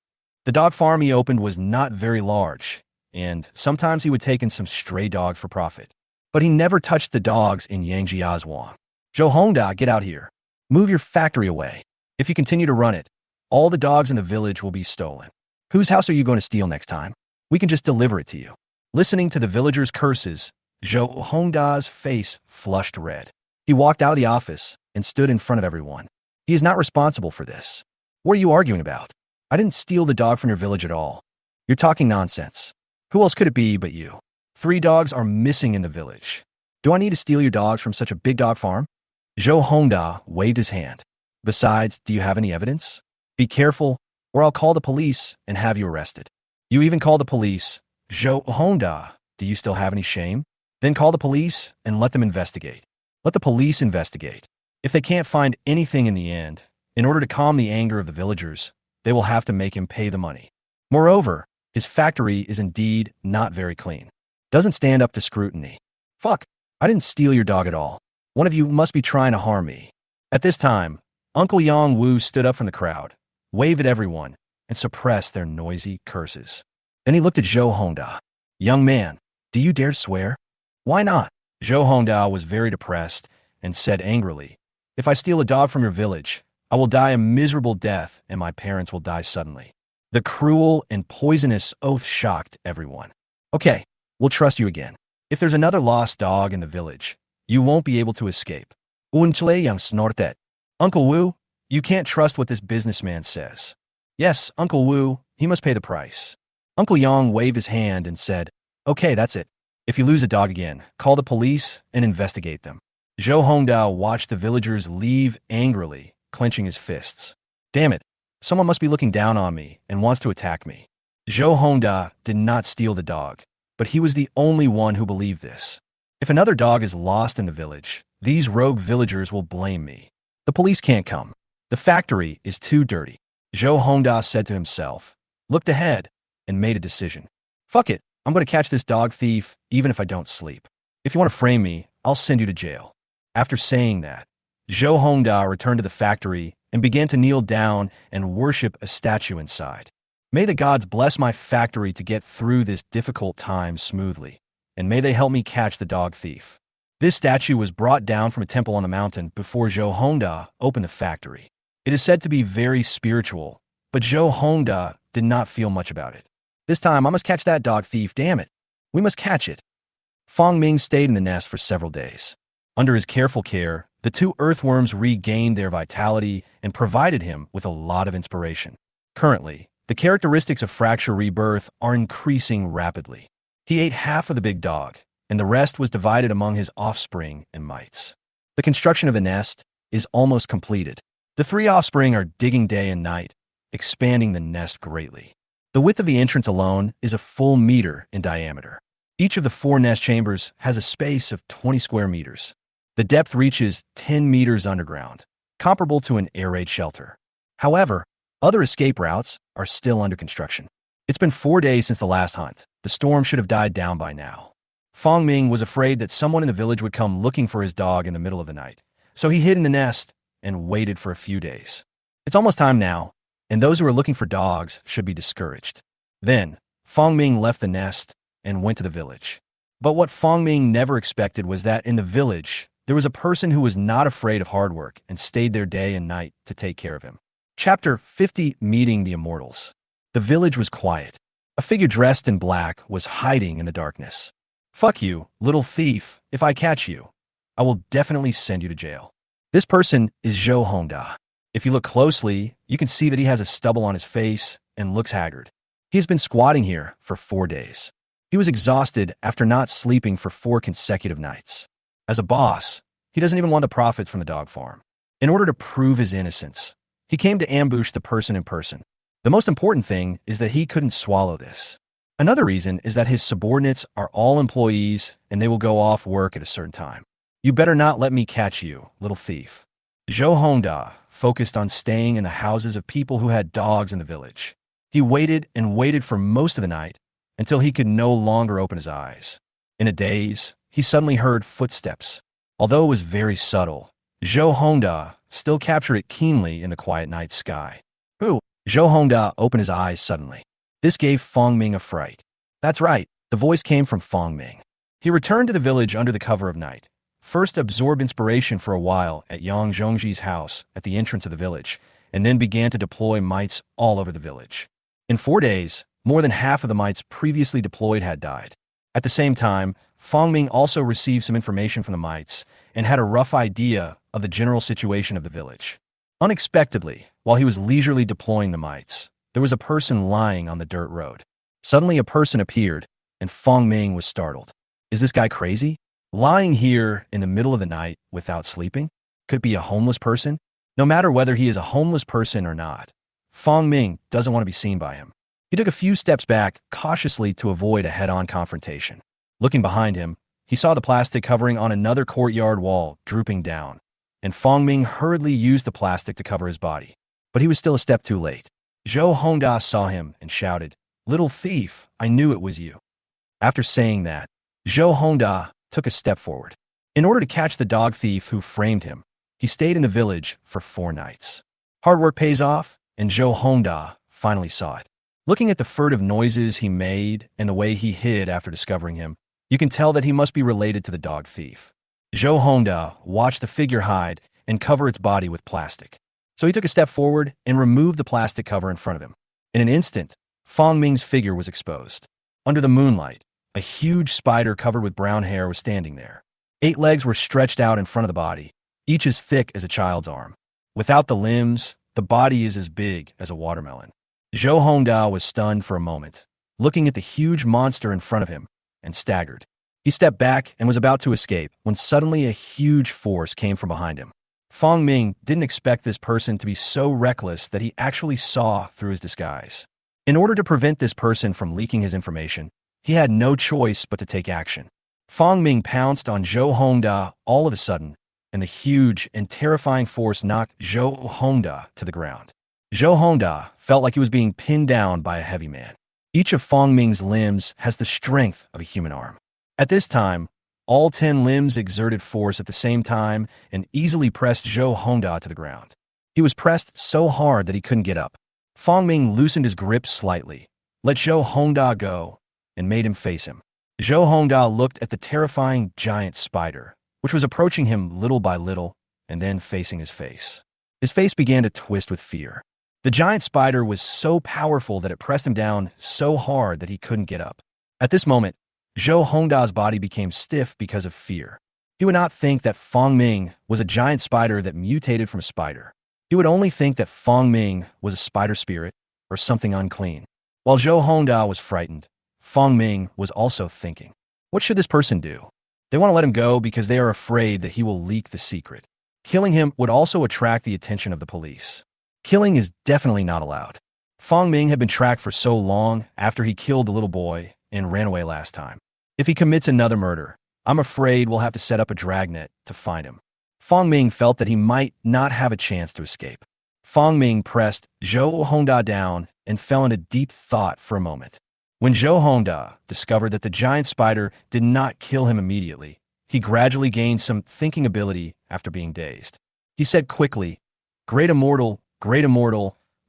The dog farm he opened was not very large, and sometimes he would take in some stray dogs for profit. But he never touched the dogs in Yangjiazhuang. Zhou Hongda, get out here. Move your factory away. If you continue to run it, all the dogs in the village will be stolen. Whose house are you going to steal next time? We can just deliver it to you. Listening to the villagers' curses, Zhou Hongda's face flushed red. He walked out of the office and stood in front of everyone. He is not responsible for this. What are you arguing about? I didn't steal the dog from your village at all. You're talking nonsense. Who else could it be but you? 3 dogs are missing in the village. Do I need to steal your dogs from such a big dog farm? Zhou Hongda waved his hand. Besides, do you have any evidence? Be careful, or I'll call the police and have you arrested. You even call the police. Zhou Hongda, do you still have any shame? Then call the police and let them investigate. Let the police investigate. If they can't find anything in the end, in order to calm the anger of the villagers, they will have to make him pay the money. Moreover, his factory is indeed not very clean. Doesn't stand up to scrutiny. Fuck, I didn't steal your dog at all. One of you must be trying to harm me. At this time, Uncle Yang Wu stood up from the crowd, waved at everyone, and suppressed their noisy curses. Then he looked at Zhou Hongda. Young man, do you dare swear? Why not? Zhou Hongda was very depressed and said angrily, if I steal a dog from your village, I will die a miserable death and my parents will die suddenly. The cruel and poisonous oath shocked everyone. Okay, we'll trust you again. If there's another lost dog in the village, you won't be able to escape. Uncle Yang snorted. Uncle Wu, you can't trust what this businessman says. Yes, Uncle Wu, he must pay the price. Uncle Yang waved his hand and said, okay, that's it. If you lose a dog again, call the police and investigate them. Zhou Hongda watched the villagers leave angrily, clenching his fists. Damn it, someone must be looking down on me and wants to attack me. Zhou Hongda did not steal the dog, but he was the only one who believed this. If another dog is lost in the village, these rogue villagers will blame me. The police can't come. The factory is too dirty. Zhou Hongda said to himself, looked ahead, and made a decision. Fuck it, I'm going to catch this dog thief even if I don't sleep. If you want to frame me, I'll send you to jail. After saying that, Zhou Hongda returned to the factory and began to kneel down and worship a statue inside. May the gods bless my factory to get through this difficult time smoothly, and may they help me catch the dog thief. This statue was brought down from a temple on the mountain before Zhou Hongda opened the factory. It is said to be very spiritual, but Zhou Hongda did not feel much about it. This time, I must catch that dog thief, damn it. We must catch it. Fang Ming stayed in the nest for several days. Under his careful care, the 2 earthworms regained their vitality and provided him with a lot of inspiration. Currently, the characteristics of Fracture Rebirth are increasing rapidly. He ate half of the big dog, and the rest was divided among his offspring and mites. The construction of the nest is almost completed. The 3 offspring are digging day and night, expanding the nest greatly. The width of the entrance alone is a full meter in diameter. Each of the 4 nest chambers has a space of 20 square meters. The depth reaches 10 meters underground, comparable to an air raid shelter. However, other escape routes are still under construction. It's been 4 days since the last hunt. The storm should have died down by now. Fang Ming was afraid that someone in the village would come looking for his dog in the middle of the night, so he hid in the nest and waited for a few days. It's almost time now, and those who are looking for dogs should be discouraged. Then, Fang Ming left the nest and went to the village. But what Fang Ming never expected was that in the village, there was a person who was not afraid of hard work and stayed there day and night to take care of him. Chapter 50, Meeting the Immortals. The village was quiet. A figure dressed in black was hiding in the darkness. Fuck you, little thief. If I catch you, I will definitely send you to jail. This person is Zhou Hongda. If you look closely, you can see that he has a stubble on his face and looks haggard. He has been squatting here for 4 days. He was exhausted after not sleeping for 4 consecutive nights. As a boss, he doesn't even want the profits from the dog farm. In order to prove his innocence, he came to ambush the person in person. The most important thing is that he couldn't swallow this. Another reason is that his subordinates are all employees and they will go off work at a certain time. You better not let me catch you, little thief. Zhou Hongda focused on staying in the houses of people who had dogs in the village. He waited and waited for most of the night until he could no longer open his eyes. In a daze, he suddenly heard footsteps. Although it was very subtle, Zhou Hongda still captured it keenly in the quiet night sky. Who? Zhou Hongda opened his eyes suddenly. This gave Fong Ming a fright. That's right, the voice came from Fong Ming. He returned to the village under the cover of night. First absorbed inspiration for a while at Yang Zhongji's house at the entrance of the village, and then began to deploy mites all over the village. In 4 days, more than half of the mites previously deployed had died. At the same time, Fong Ming also received some information from the mites and had a rough idea of the general situation of the village. Unexpectedly, while he was leisurely deploying the mites, there was a person lying on the dirt road. Suddenly a person appeared, and Fong Ming was startled. Is this guy crazy? Lying here in the middle of the night without sleeping? Could it be a homeless person? No matter whether he is a homeless person or not, Fong Ming doesn't want to be seen by him. He took a few steps back, cautiously to avoid a head-on confrontation. Looking behind him, he saw the plastic covering on another courtyard wall drooping down, and Fong Ming hurriedly used the plastic to cover his body. But he was still a step too late. Zhou Hongda saw him and shouted, "Little thief, I knew it was you." After saying that, Zhou Hongda took a step forward. In order to catch the dog thief who framed him, he stayed in the village for 4 nights. Hard work pays off, and Zhou Hongda finally saw it. Looking at the furtive noises he made and the way he hid after discovering him, you can tell that he must be related to the dog thief. Zhou Hongda watched the figure hide and cover its body with plastic. So he took a step forward and removed the plastic cover in front of him. In an instant, Fong Ming's figure was exposed. Under the moonlight, a huge spider covered with brown hair was standing there. 8 legs were stretched out in front of the body, each as thick as a child's arm. Without the limbs, the body is as big as a watermelon. Zhou Hongda was stunned for a moment, looking at the huge monster in front of him, and staggered. He stepped back and was about to escape when suddenly a huge force came from behind him. Fong Ming didn't expect this person to be so reckless that he actually saw through his disguise. In order to prevent this person from leaking his information, he had no choice but to take action. Fong Ming pounced on Zhou Hongda all of a sudden, and the huge and terrifying force knocked Zhou Hongda to the ground. Zhou Hongda felt like he was being pinned down by a heavy man. Each of Fong Ming's limbs has the strength of a human arm. At this time, all 10 limbs exerted force at the same time and easily pressed Zhou Hongda to the ground. He was pressed so hard that he couldn't get up. Fong Ming loosened his grip slightly, let Zhou Hongda go, and made him face him. Zhou Hongda looked at the terrifying giant spider, which was approaching him little by little and then facing his face. His face began to twist with fear. The giant spider was so powerful that it pressed him down so hard that he couldn't get up. At this moment, Zhou Hongda's body became stiff because of fear. He would not think that Fong Ming was a giant spider that mutated from a spider. He would only think that Fong Ming was a spider spirit or something unclean. While Zhou Hongda was frightened, Fong Ming was also thinking, what should this person do? They want to let him go because they are afraid that he will leak the secret. Killing him would also attract the attention of the police. Killing is definitely not allowed. Fong Ming had been tracked for so long after he killed the little boy and ran away last time. If he commits another murder, I'm afraid we'll have to set up a dragnet to find him. Fong Ming felt that he might not have a chance to escape. Fong Ming pressed Zhou Hongda down and fell into deep thought for a moment. When Zhou Hongda discovered that the giant spider did not kill him immediately, he gradually gained some thinking ability after being dazed. He said quickly, great immortal,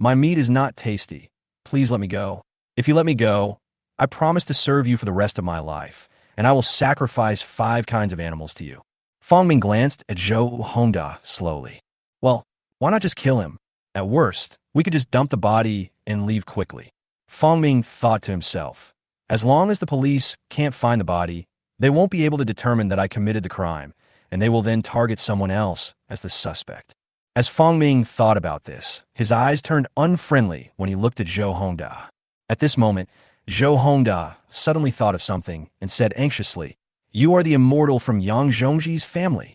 my meat is not tasty. Please let me go. If you let me go, I promise to serve you for the rest of my life, and I will sacrifice 5 kinds of animals to you. Fong Ming glanced at Zhou Hongda slowly. Well, why not just kill him? At worst, we could just dump the body and leave quickly. Fong Ming thought to himself, as long as the police can't find the body, they won't be able to determine that I committed the crime, and they will then target someone else as the suspect. As Fong Ming thought about this, his eyes turned unfriendly when he looked at Zhou Hongda. At this moment, Zhou Hongda suddenly thought of something and said anxiously, you are the immortal from Yang Zhongji's family.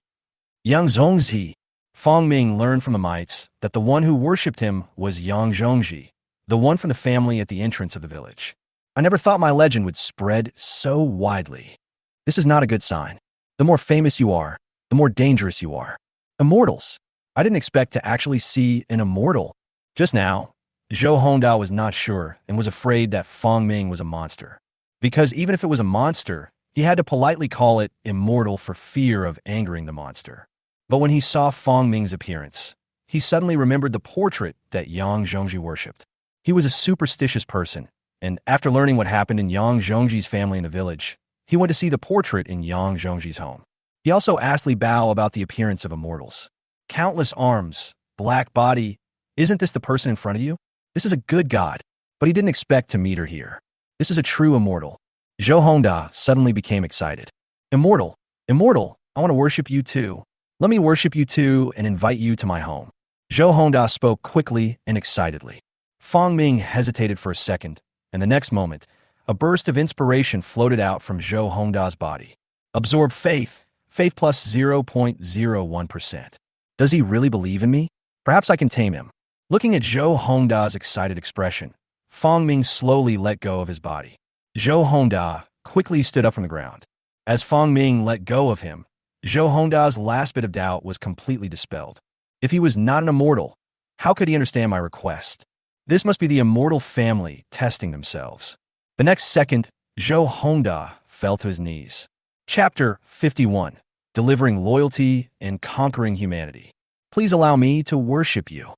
Yang Zhongji. Fong Ming learned from the mites that the one who worshipped him was Yang Zhongji, the one from the family at the entrance of the village. I never thought my legend would spread so widely. This is not a good sign. The more famous you are, the more dangerous you are. Immortals. I didn't expect to actually see an immortal. Just now, Zhou Hongda was not sure and was afraid that Fong Ming was a monster. Because even if it was a monster, he had to politely call it immortal for fear of angering the monster. But when he saw Fong Ming's appearance, he suddenly remembered the portrait that Yang Zhongji worshipped. He was a superstitious person, and after learning what happened in Yang Zhongji's family in the village, he went to see the portrait in Yang Zhongji's home. He also asked Li Bao about the appearance of immortals. Countless arms, black body. Isn't this the person in front of you? This is a good god, but he didn't expect to meet her here. This is a true immortal. Zhou Hongda suddenly became excited. Immortal, immortal, I want to worship you too. Let me worship you too and invite you to my home. Zhou Hongda spoke quickly and excitedly. Fong Ming hesitated for a second, and the next moment, a burst of inspiration floated out from Zhou Hongda's body. Absorb faith, faith plus 0.01%. Does he really believe in me? Perhaps I can tame him. Looking at Zhou Hongda's excited expression, Fong Ming slowly let go of his body. Zhou Hongda quickly stood up from the ground. As Fong Ming let go of him, Zhou Hongda's last bit of doubt was completely dispelled. If he was not an immortal, how could he understand my request? This must be the immortal family testing themselves. The next second, Zhou Hongda fell to his knees. Chapter 51. Delivering Loyalty and Conquering Humanity. Please allow me to worship you.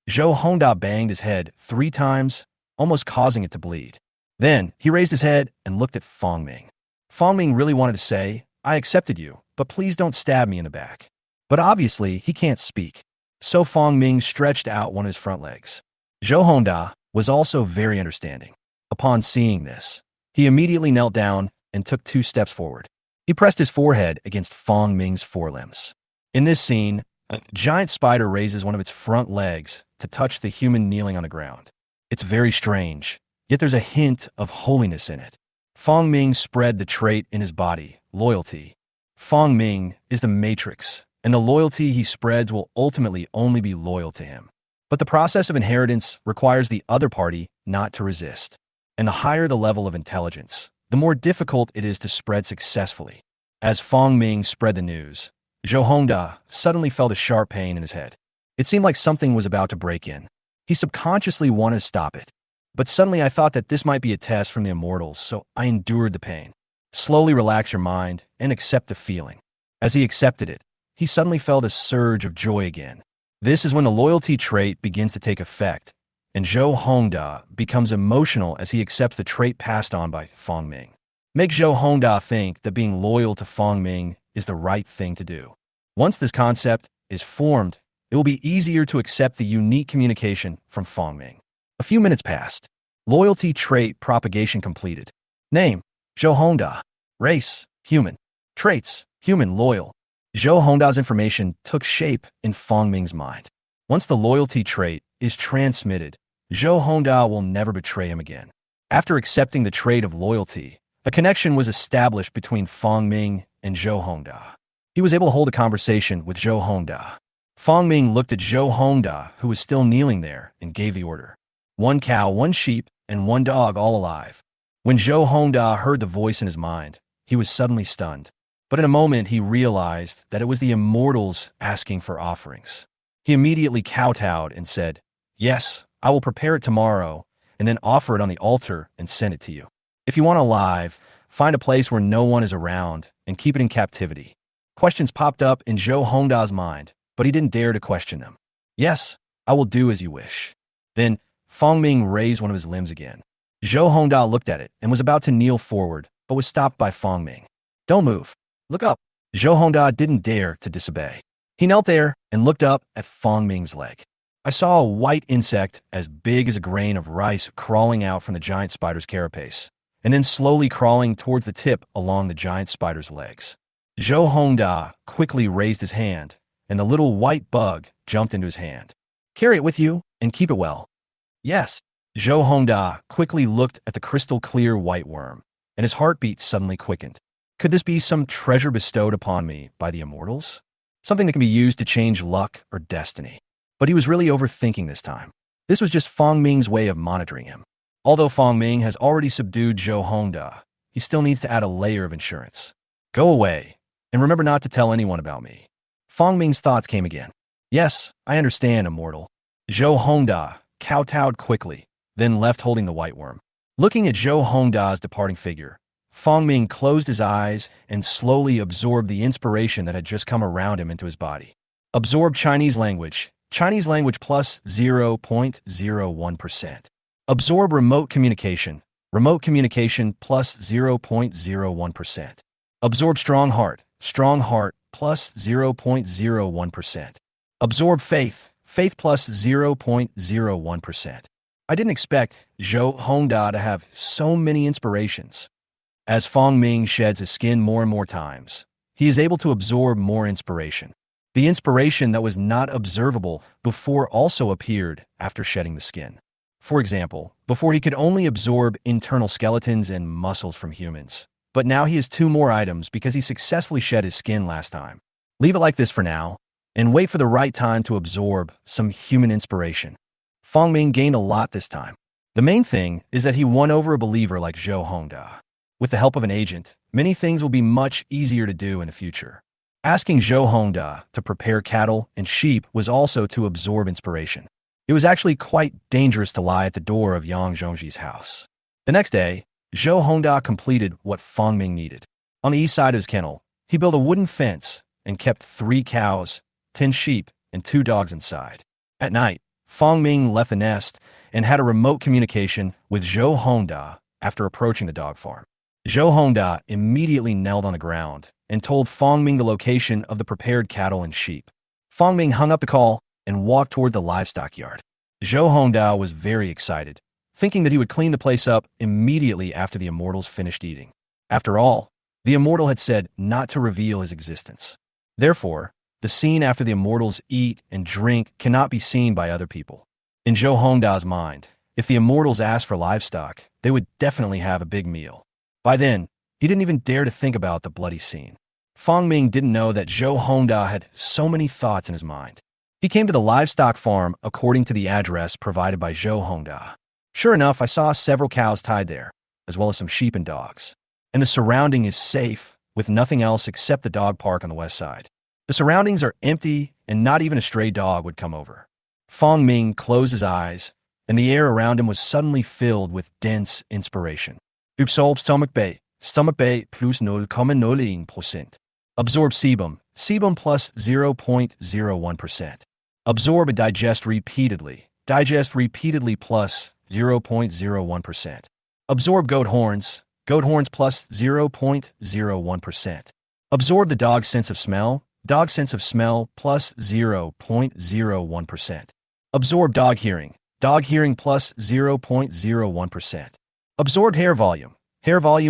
Zhou Hongda banged his head 3 times, almost causing it to bleed. Then, he raised his head and looked at Fong Ming. Fong Ming really wanted to say, I accepted you, but please don't stab me in the back. But obviously, he can't speak. So Fong Ming stretched out one of his front legs. Zhou Hongda was also very understanding. Upon seeing this, he immediately knelt down and took 2 steps forward. He pressed his forehead against Fong Ming's forelimbs. In this scene, a giant spider raises one of its front legs to touch the human kneeling on the ground. It's very strange, yet there's a hint of holiness in it. Fong Ming spread the trait in his body, loyalty. Fong Ming is the matrix, and the loyalty he spreads will ultimately only be loyal to him. But the process of inheritance requires the other party not to resist. And the higher the level of intelligence, the more difficult it is to spread successfully. As Fong Ming spread the news, Zhou Hongda suddenly felt a sharp pain in his head. It seemed like something was about to break in. He subconsciously wanted to stop it. But suddenly I thought that this might be a test from the immortals, so I endured the pain. Slowly relax your mind and accept the feeling. As he accepted it, he suddenly felt a surge of joy again. This is when the loyalty trait begins to take effect, and Zhou Hongda becomes emotional as he accepts the trait passed on by Fong Ming. Make Zhou Hongda think that being loyal to Fong Ming is the right thing to do. Once this concept is formed, it will be easier to accept the unique communication from Fong Ming. A few minutes passed. Loyalty trait propagation completed. Name, Zhou Hongda. Race, human. Traits, human, loyal. Zhou Hongda's information took shape in Fong Ming's mind. Once the loyalty trait is transmitted, Zhou Hongda will never betray him again. After accepting the trait of loyalty, a connection was established between Fong Ming and Zhou Hongda. He was able to hold a conversation with Zhou Hongda. Fong Ming looked at Zhou Hongda, who was still kneeling there, and gave the order. 1 cow, 1 sheep, and 1 dog, all alive. When Zhou Hongda heard the voice in his mind, he was suddenly stunned. But in a moment, he realized that it was the immortals asking for offerings. He immediately kowtowed and said, Yes, I will prepare it tomorrow, and then offer it on the altar and send it to you. If you want it alive, find a place where no one is around and keep it in captivity. Questions popped up in Zhou Hongda's mind, but he didn't dare to question them. Yes, I will do as you wish. Then Fong Ming raised one of his limbs again. Zhou Hongda looked at it and was about to kneel forward, but was stopped by Fong Ming. Don't move. Look up. Zhou Hongda didn't dare to disobey. He knelt there and looked up at Fong Ming's leg. I saw a white insect as big as a grain of rice crawling out from the giant spider's carapace, and then slowly crawling towards the tip along the giant spider's legs. Zhou Hongda quickly raised his hand, and the little white bug jumped into his hand. Carry it with you and keep it well. Yes. Zhou Hongda quickly looked at the crystal-clear white worm, and his heartbeat suddenly quickened. Could this be some treasure bestowed upon me by the immortals? Something that can be used to change luck or destiny. But he was really overthinking this time. This was just Fong Ming's way of monitoring him. Although Fong Ming has already subdued Zhou Hongda, he still needs to add a layer of insurance. Go away. And remember not to tell anyone about me. Fong Ming's thoughts came again. Yes, I understand, immortal. Zhou Hongda kowtowed quickly, then left holding the white worm. Looking at Zhou Hongda's departing figure, Fong Ming closed his eyes and slowly absorbed the inspiration that had just come around him into his body. Absorb Chinese language plus 0.01%. Absorb remote communication plus 0.01%. Absorb strong heart plus 0.01%. Absorb faith plus 0.01%. I didn't expect Zhou Hongda to have so many inspirations. As Fong Ming sheds his skin more and more times, he is able to absorb more inspiration. The inspiration that was not observable before also appeared after shedding the skin. For example, before he could only absorb internal skeletons and muscles from humans, but now he has 2 more items because he successfully shed his skin last time. Leave it like this for now, and wait for the right time to absorb some human inspiration. Fong Ming gained a lot this time. The main thing is that he won over a believer like Zhou Hongda. With the help of an agent, many things will be much easier to do in the future. Asking Zhou Hongda to prepare cattle and sheep was also to absorb inspiration. It was actually quite dangerous to lie at the door of Yang Zhongji's house. The next day, Zhou Hongda completed what Fong Ming needed. On the east side of his kennel, he built a wooden fence and kept 3 cows, 10 sheep, and 2 dogs inside. At night, Fong Ming left the nest and had a remote communication with Zhou Hongda after approaching the dog farm. Zhou Hongda immediately knelt on the ground and told Fong Ming the location of the prepared cattle and sheep. Fong Ming hung up the call and walked toward the livestock yard. Zhou Hongda was very excited, thinking that he would clean the place up immediately after the immortals finished eating. After all, the immortal had said not to reveal his existence. Therefore, the scene after the immortals eat and drink cannot be seen by other people. In Zhou Hongda's mind, if the immortals asked for livestock, they would definitely have a big meal. By then, he didn't even dare to think about the bloody scene. Fong Ming didn't know that Zhou Hongda had so many thoughts in his mind. He came to the livestock farm according to the address provided by Zhou Hongda. Sure enough, I saw several cows tied there, as well as some sheep and dogs. And the surrounding is safe, with nothing else except the dog park on the west side. The surroundings are empty, and not even a stray dog would come over. Fong Ming closed his eyes, and the air around him was suddenly filled with dense inspiration. Absorb stomach bay plus 0,01%. Absorb sebum plus 0.01%. Absorb and digest repeatedly plus 0.01%. Absorb goat horns plus 0.01%. Absorb the dog's sense of smell plus 0.01%. Absorb dog hearing plus 0.01%. Absorb hair volume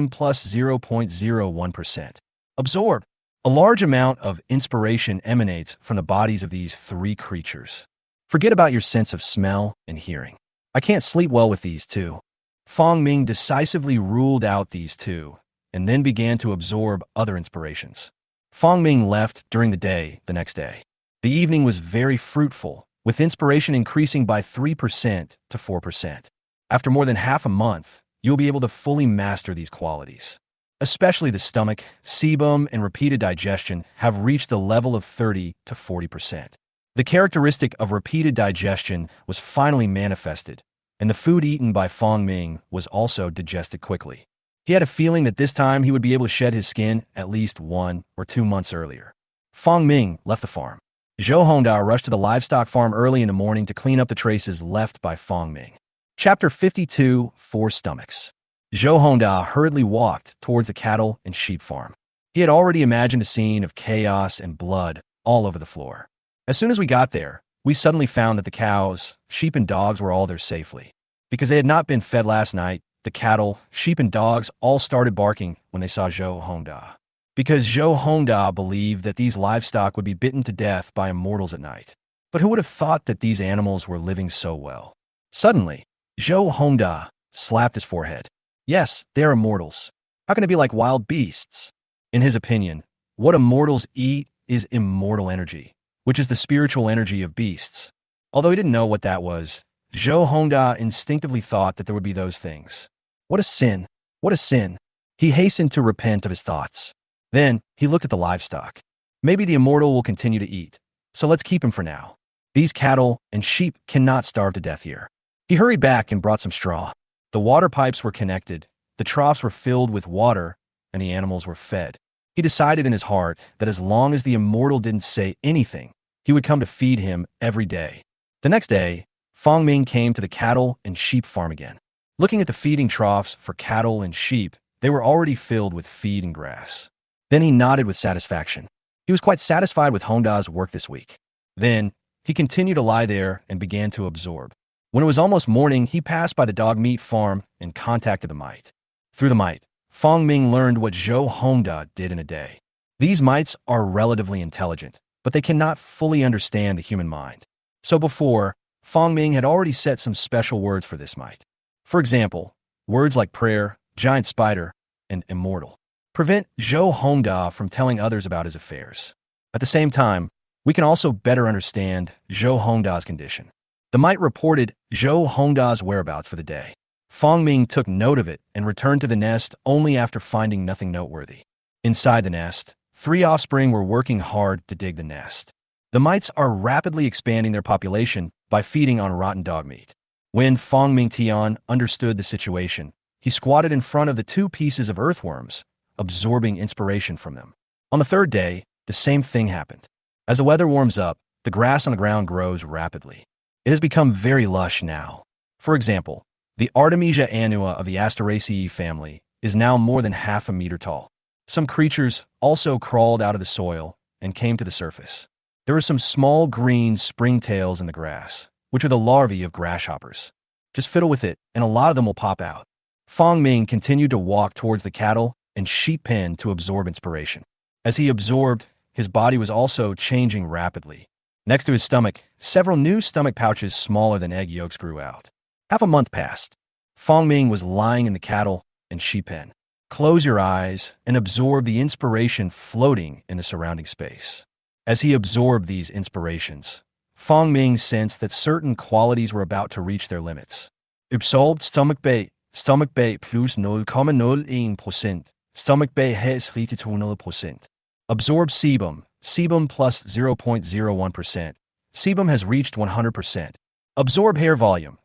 plus 0.01%. Absorb. A large amount of inspiration emanates from the bodies of these 3 creatures. Forget about your sense of smell and hearing. I can't sleep well with these 2. Fong Ming decisively ruled out these 2, and then began to absorb other inspirations. Fong Ming left during the day the next day. The evening was very fruitful, with inspiration increasing by 3% to 4%. After more than half a month, you'll be able to fully master these qualities. Especially the stomach, sebum, and repeated digestion have reached the level of 30 to 40%. The characteristic of repeated digestion was finally manifested, and the food eaten by Fong Ming was also digested quickly. He had a feeling that this time he would be able to shed his skin at least 1 or 2 months earlier. Fong Ming left the farm. Zhou Hongda rushed to the livestock farm early in the morning to clean up the traces left by Fong Ming. Chapter 52, 4 Stomachs. Zhou Hongda hurriedly walked towards the cattle and sheep farm. He had already imagined a scene of chaos and blood all over the floor. As soon as we got there, we suddenly found that the cows, sheep, and dogs were all there safely. Because they had not been fed last night, the cattle, sheep, and dogs all started barking when they saw Zhou Hongda. Because Zhou Hongda believed that these livestock would be bitten to death by immortals at night. But who would have thought that these animals were living so well? Suddenly, Zhou Hongda slapped his forehead. Yes, they are immortals. How can it be like wild beasts? In his opinion, what immortals eat is immortal energy, which is the spiritual energy of beasts. Although he didn't know what that was, Zhou Hongda instinctively thought that there would be those things. What a sin! What a sin! He hastened to repent of his thoughts. Then he looked at the livestock. Maybe the immortal will continue to eat, so let's keep him for now. These cattle and sheep cannot starve to death here. He hurried back and brought some straw. The water pipes were connected, the troughs were filled with water, and the animals were fed. He decided in his heart that as long as the immortal didn't say anything, he would come to feed him every day. The next day, Fong Ming came to the cattle and sheep farm again. Looking at the feeding troughs for cattle and sheep, they were already filled with feed and grass. Then he nodded with satisfaction. He was quite satisfied with Hongda's work this week. Then, he continued to lie there and began to absorb. When it was almost morning, he passed by the dog meat farm and contacted the mite. Through the mite, Fong Ming learned what Zhou Hongda did in a day. These mites are relatively intelligent, but they cannot fully understand the human mind. So before, Fong Ming had already set some special words for this mite. For example, words like prayer, giant spider, and immortal prevent Zhou Hongda from telling others about his affairs. At the same time, we can also better understand Zhou Hongda's condition. The mite reported Zhou Hongda's whereabouts for the day. Fong Ming took note of it and returned to the nest only after finding nothing noteworthy. Inside the nest, 3 offspring were working hard to dig the nest. The mites are rapidly expanding their population by feeding on rotten dog meat. When Fong Ming Tian understood the situation, he squatted in front of the 2 pieces of earthworms, absorbing inspiration from them. On the 3rd day, the same thing happened. As the weather warms up, the grass on the ground grows rapidly. It has become very lush now. For example, the Artemisia annua of the Asteraceae family is now more than half a meter tall. Some creatures also crawled out of the soil and came to the surface. There are some small green springtails in the grass, which are the larvae of grasshoppers. Just fiddle with it, and a lot of them will pop out. Fong Ming continued to walk towards the cattle and sheep pen to absorb inspiration. As he absorbed, his body was also changing rapidly. Next to his stomach, several new stomach pouches smaller than egg yolks grew out. Half a month passed. Fong Ming was lying in the cattle and sheep pen. Close your eyes and absorb the inspiration floating in the surrounding space. As he absorbed these inspirations, Fong Ming sensed that certain qualities were about to reach their limits. Absorbed stomach bait plus 0,01%. Stomach bait has reached 200%. Absorb sebum plus 0.01%. Sebum has reached 100%. Absorb hair volume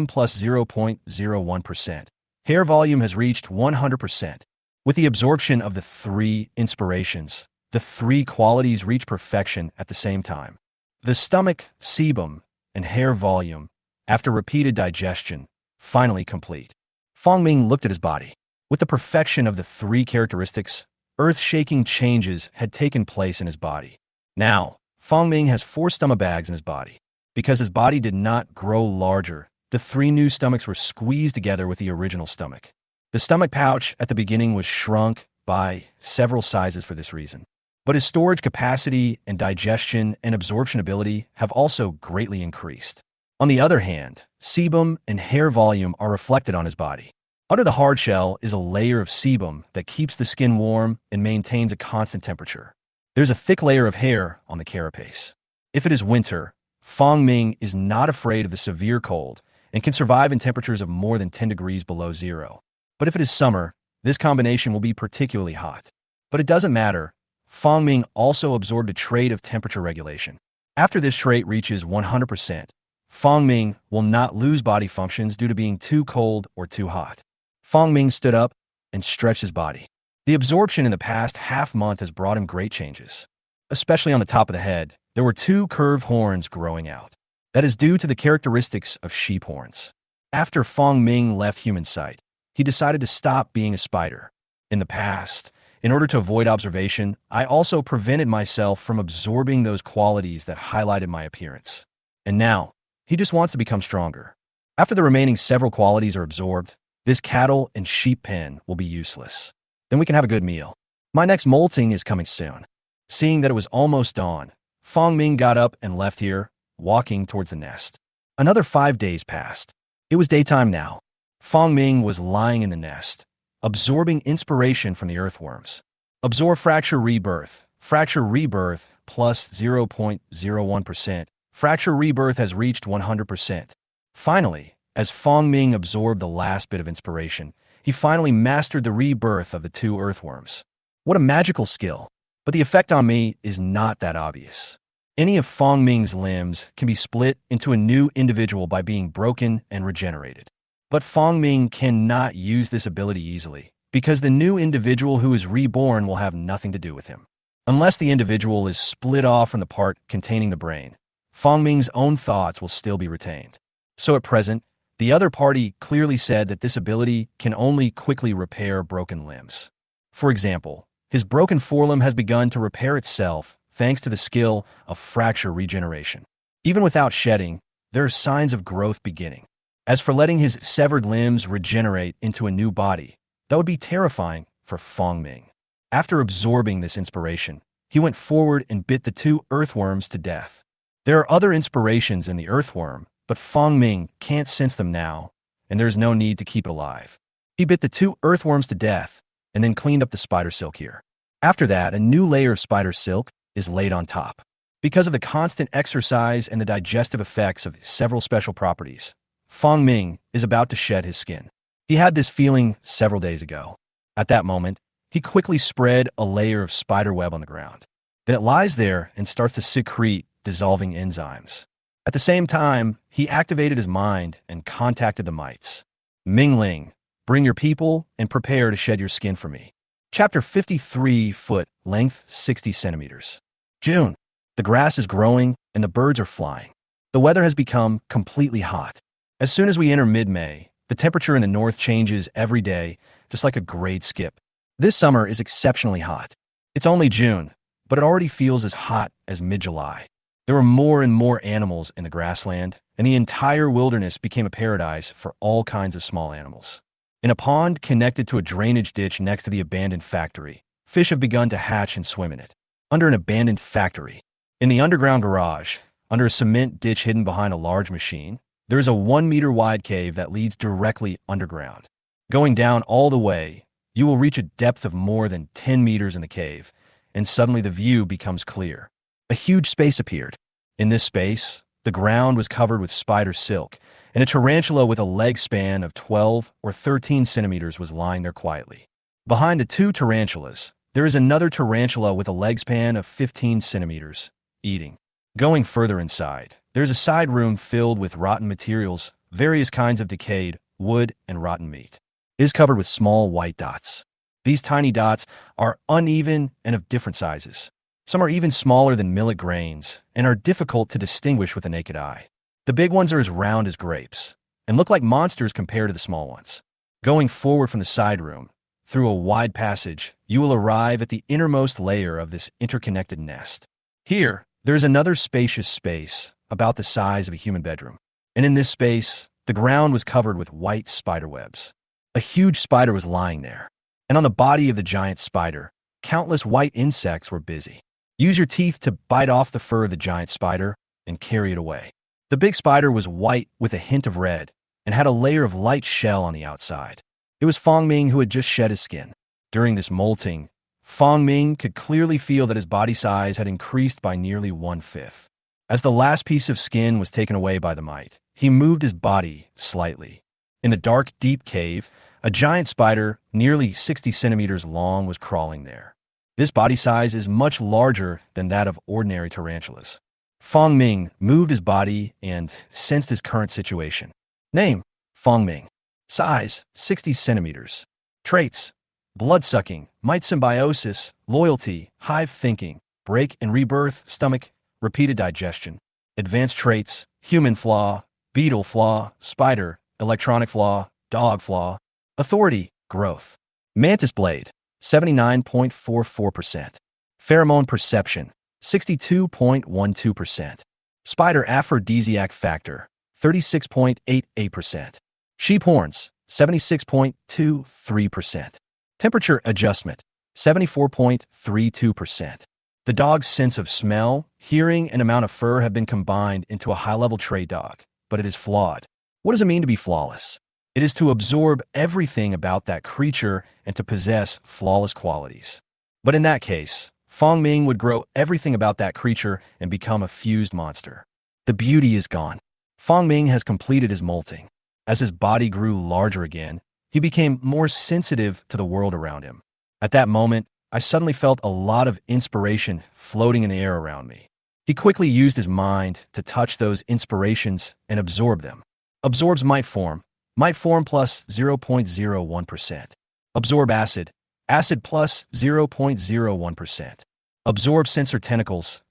plus 0.01%. Hair volume has reached 100%. With the absorption of the 3 inspirations, the 3 qualities reach perfection at the same time. The stomach, sebum, and hair volume, after repeated digestion, finally complete. Fong Ming looked at his body. With the perfection of the 3 characteristics, earth-shaking changes had taken place in his body. Now, Fong Ming has 4 stomach bags in his body. Because his body did not grow larger, the 3 new stomachs were squeezed together with the original stomach. The stomach pouch at the beginning was shrunk by several sizes for this reason. But his storage capacity and digestion and absorption ability have also greatly increased. On the other hand, sebum and hair volume are reflected on his body. Under the hard shell is a layer of sebum that keeps the skin warm and maintains a constant temperature. There's a thick layer of hair on the carapace. If it is winter, Fong Ming is not afraid of the severe cold and can survive in temperatures of more than 10 degrees below zero. But if it is summer, this combination will be particularly hot. But it doesn't matter. Fong Ming also absorbed a trait of temperature regulation. After this trait reaches 100%, Fong Ming will not lose body functions due to being too cold or too hot. Fong Ming stood up and stretched his body. The absorption in the past half month has brought him great changes. Especially on the top of the head, there were 2 curved horns growing out. That is due to the characteristics of sheep horns. After Fong Ming left human sight, he decided to stop being a spider. In the past, in order to avoid observation, I also prevented myself from absorbing those qualities that highlighted my appearance. And now, he just wants to become stronger. After the remaining several qualities are absorbed, this cattle and sheep pen will be useless. Then we can have a good meal. My next molting is coming soon. Seeing that it was almost dawn, Fong Ming got up and left here, walking towards the nest. Another 5 days passed. It was daytime now. Fong Ming was lying in the nest, absorbing inspiration from the earthworms. Absorb fracture rebirth plus 0.01%. Fracture rebirth has reached 100%. Finally, as Fong Ming absorbed the last bit of inspiration, he finally mastered the rebirth of the 2 earthworms. What a magical skill. But the effect on me is not that obvious. Any of Fong Ming's limbs can be split into a new individual by being broken and regenerated. But Fong Ming cannot use this ability easily, because the new individual who is reborn will have nothing to do with him. Unless the individual is split off from the part containing the brain, Fong Ming's own thoughts will still be retained. So at present, the other party clearly said that this ability can only quickly repair broken limbs. For example, his broken forelimb has begun to repair itself thanks to the skill of fracture regeneration. Even without shedding, there are signs of growth beginning. As for letting his severed limbs regenerate into a new body, that would be terrifying for Fong Ming. After absorbing this inspiration, he went forward and bit the 2 earthworms to death. There are other inspirations in the earthworm, but Fong Ming can't sense them now, and there is no need to keep it alive. He bit the 2 earthworms to death, and then cleaned up the spider silk here. After that, a new layer of spider silk is laid on top. Because of the constant exercise and the digestive effects of several special properties, Fong Ming is about to shed his skin. He had this feeling several days ago. At that moment, he quickly spread a layer of spider web on the ground. Then it lies there and starts to secrete dissolving enzymes. At the same time, he activated his mind and contacted the mites. Mingling, bring your people and prepare to shed your skin for me. Chapter 53, foot, length 60 centimeters. June. The grass is growing and the birds are flying. The weather has become completely hot. As soon as we enter mid-May, the temperature in the north changes every day, just like a grade skip. This summer is exceptionally hot. It's only June, but it already feels as hot as mid-July. There were more and more animals in the grassland, and the entire wilderness became a paradise for all kinds of small animals. In a pond connected to a drainage ditch next to the abandoned factory, fish have begun to hatch and swim in it. Under an abandoned factory, in the underground garage, under a cement ditch hidden behind a large machine, there is a 1-meter wide cave that leads directly underground. Going down all the way, you will reach a depth of more than 10 meters in the cave, and suddenly the view becomes clear. A huge space appeared. In this space, the ground was covered with spider silk, and a tarantula with a leg span of 12 or 13 centimeters was lying there quietly. Behind the 2 tarantulas, there is another tarantula with a leg span of 15 centimeters, eating. Going further inside, there is a side room filled with rotten materials, various kinds of decayed wood and rotten meat. It is covered with small white dots. These tiny dots are uneven and of different sizes. Some are even smaller than millet grains and are difficult to distinguish with the naked eye. The big ones are as round as grapes and look like monsters compared to the small ones. Going forward from the side room, through a wide passage, you will arrive at the innermost layer of this interconnected nest. Here, there is another spacious space about the size of a human bedroom. And in this space, the ground was covered with white spider webs. A huge spider was lying there. And on the body of the giant spider, countless white insects were busy. Use your teeth to bite off the fur of the giant spider and carry it away. The big spider was white with a hint of red and had a layer of light shell on the outside. It was Fong Ming who had just shed his skin. During this molting, Fong Ming could clearly feel that his body size had increased by nearly 1/5. As the last piece of skin was taken away by the mite, he moved his body slightly. In the dark, deep cave, a giant spider, nearly 60 centimeters long, was crawling there. This body size is much larger than that of ordinary tarantulas. Fong Ming moved his body and sensed his current situation. Name: Fong Ming. Size: 60 centimeters. Traits: blood-sucking, mite symbiosis, loyalty, hive thinking, break and rebirth, stomach, repeated digestion. Advanced traits: human flaw, beetle flaw, spider, electronic flaw, dog flaw. Authority: growth. Mantis blade: 79.44%. Pheromone perception: 62.12%. Spider aphrodisiac factor: 36.88%. Sheep horns: 76.23%. Temperature adjustment: 74.32%. The dog's sense of smell, hearing, and amount of fur have been combined into a high-level trait dog, but it is flawed. What does it mean to be flawless? It is to absorb everything about that creature and to possess flawless qualities. But in that case, Fong Ming would grow everything about that creature and become a fused monster. The beauty is gone. Fong Ming has completed his molting. As his body grew larger again, he became more sensitive to the world around him. At that moment, I suddenly felt a lot of inspiration floating in the air around me. He quickly used his mind to touch those inspirations and absorb them. Absorbs might form plus 0.01%. Absorb acid, acid plus 0.01%. Absorb sensor tentacles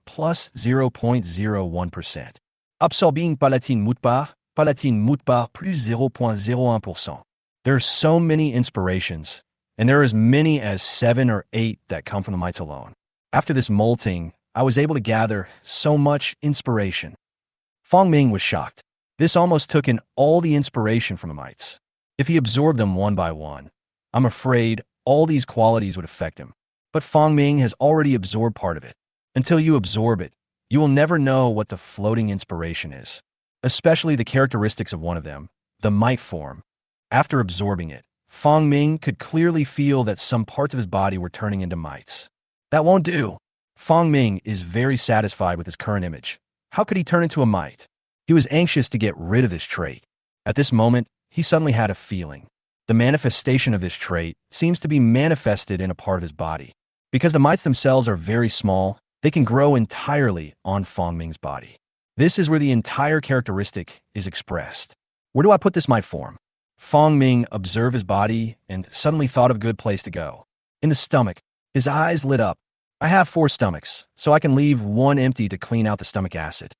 plus 0.01%. Absorbing palatine mutbar plus 0.01%. There are so many inspirations, and there are as many as 7 or 8 that come from the mites alone. After this molting, I was able to gather so much inspiration. Fong Ming was shocked. This almost took in all the inspiration from the mites. If he absorbed them one by one, I'm afraid all these qualities would affect him. But Fong Ming has already absorbed part of it. Until you absorb it, you will never know what the floating inspiration is, especially the characteristics of one of them, the mite form. After absorbing it, Fong Ming could clearly feel that some parts of his body were turning into mites. That won't do. Fong Ming is very satisfied with his current image. How could he turn into a mite? He was anxious to get rid of this trait. At this moment, he suddenly had a feeling. The manifestation of this trait seems to be manifested in a part of his body. Because the mites themselves are very small, they can grow entirely on Fong Ming's body. This is where the entire characteristic is expressed. Where do I put this mite form? Fong Ming observed his body and suddenly thought of a good place to go. In the stomach, his eyes lit up. I have 4 stomachs, so I can leave one empty to clean out the stomach acid.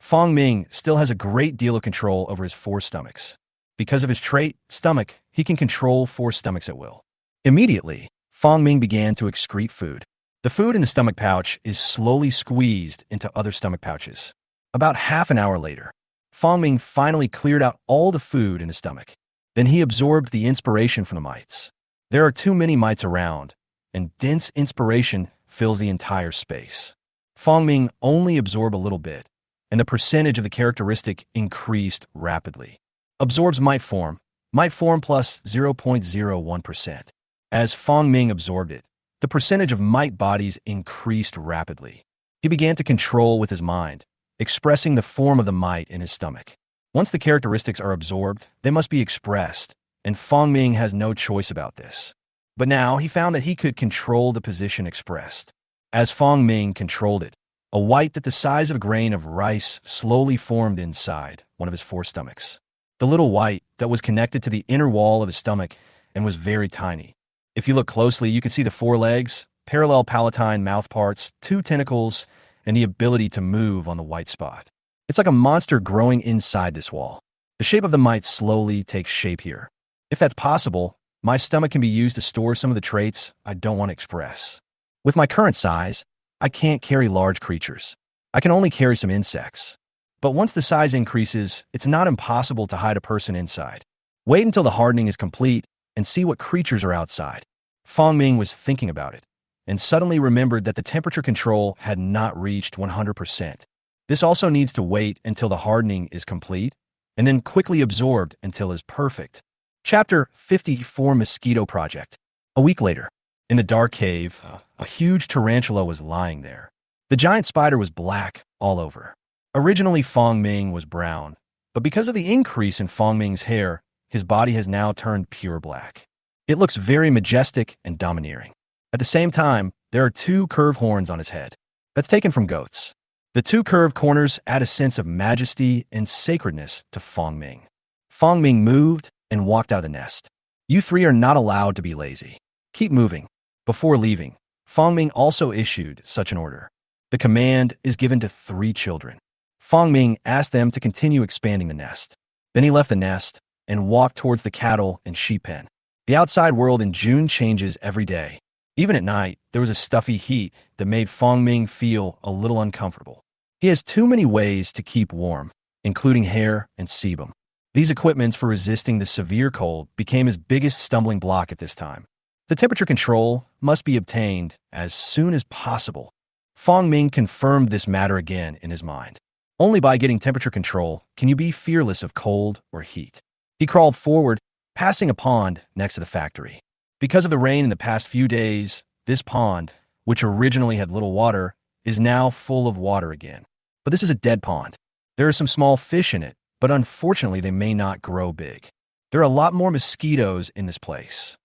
Fong Ming still has a great deal of control over his 4 stomachs. Because of his trait, stomach, he can control 4 stomachs at will. Immediately, Fong Ming began to excrete food. The food in the stomach pouch is slowly squeezed into other stomach pouches. About half an hour later, Fong Ming finally cleared out all the food in his stomach. Then he absorbed the inspiration from the mites. There are too many mites around, and dense inspiration fills the entire space. Fong Ming only absorbed a little bit, and the percentage of the characteristic increased rapidly. Absorbs mite form plus 0.01%. As Fong Ming absorbed it, the percentage of mite bodies increased rapidly. He began to control with his mind, expressing the form of the mite in his stomach. Once the characteristics are absorbed, they must be expressed, and Fong Ming has no choice about this. But now he found that he could control the position expressed. As Fong Ming controlled it, a white that the size of a grain of rice slowly formed inside one of his 4 stomachs. The little white that was connected to the inner wall of his stomach and was very tiny. If you look closely, you can see the 4 legs, parallel palatine mouth parts, 2 tentacles, and the ability to move on the white spot. It's like a monster growing inside this wall. The shape of the mite slowly takes shape here. If that's possible, my stomach can be used to store some of the traits I don't want to express. With my current size, I can't carry large creatures. I can only carry some insects. But once the size increases, it's not impossible to hide a person inside. Wait until the hardening is complete and see what creatures are outside. Fong Ming was thinking about it, and suddenly remembered that the temperature control had not reached 100%. This also needs to wait until the hardening is complete, and then quickly absorbed until it is perfect. Chapter 54 Mosquito Project. A week later, in the dark cave, a huge tarantula was lying there. The giant spider was black all over. Originally, Fong Ming was brown, but because of the increase in Fong Ming's hair, his body has now turned pure black. It looks very majestic and domineering. At the same time, there are 2 curved horns on his head. That's taken from goats. The 2 curved corners add a sense of majesty and sacredness to Fong Ming. Fong Ming moved and walked out of the nest. You 3 are not allowed to be lazy. Keep moving. Before leaving, Fong Ming also issued such an order. The command is given to 3 children. Fong Ming asked them to continue expanding the nest. Then he left the nest and walked towards the cattle and sheep pen. The outside world in June changes every day. Even at night, there was a stuffy heat that made Fong Ming feel a little uncomfortable. He has too many ways to keep warm, including hair and sebum. These equipments for resisting the severe cold became his biggest stumbling block at this time. The temperature control must be obtained as soon as possible. Fong Ming confirmed this matter again in his mind. Only by getting temperature control can you be fearless of cold or heat. He crawled forward, passing a pond next to the factory. Because of the rain in the past few days, this pond, which originally had little water, is now full of water again. But this is a dead pond. There are some small fish in it, but unfortunately they may not grow big. There are a lot more mosquitoes in this place.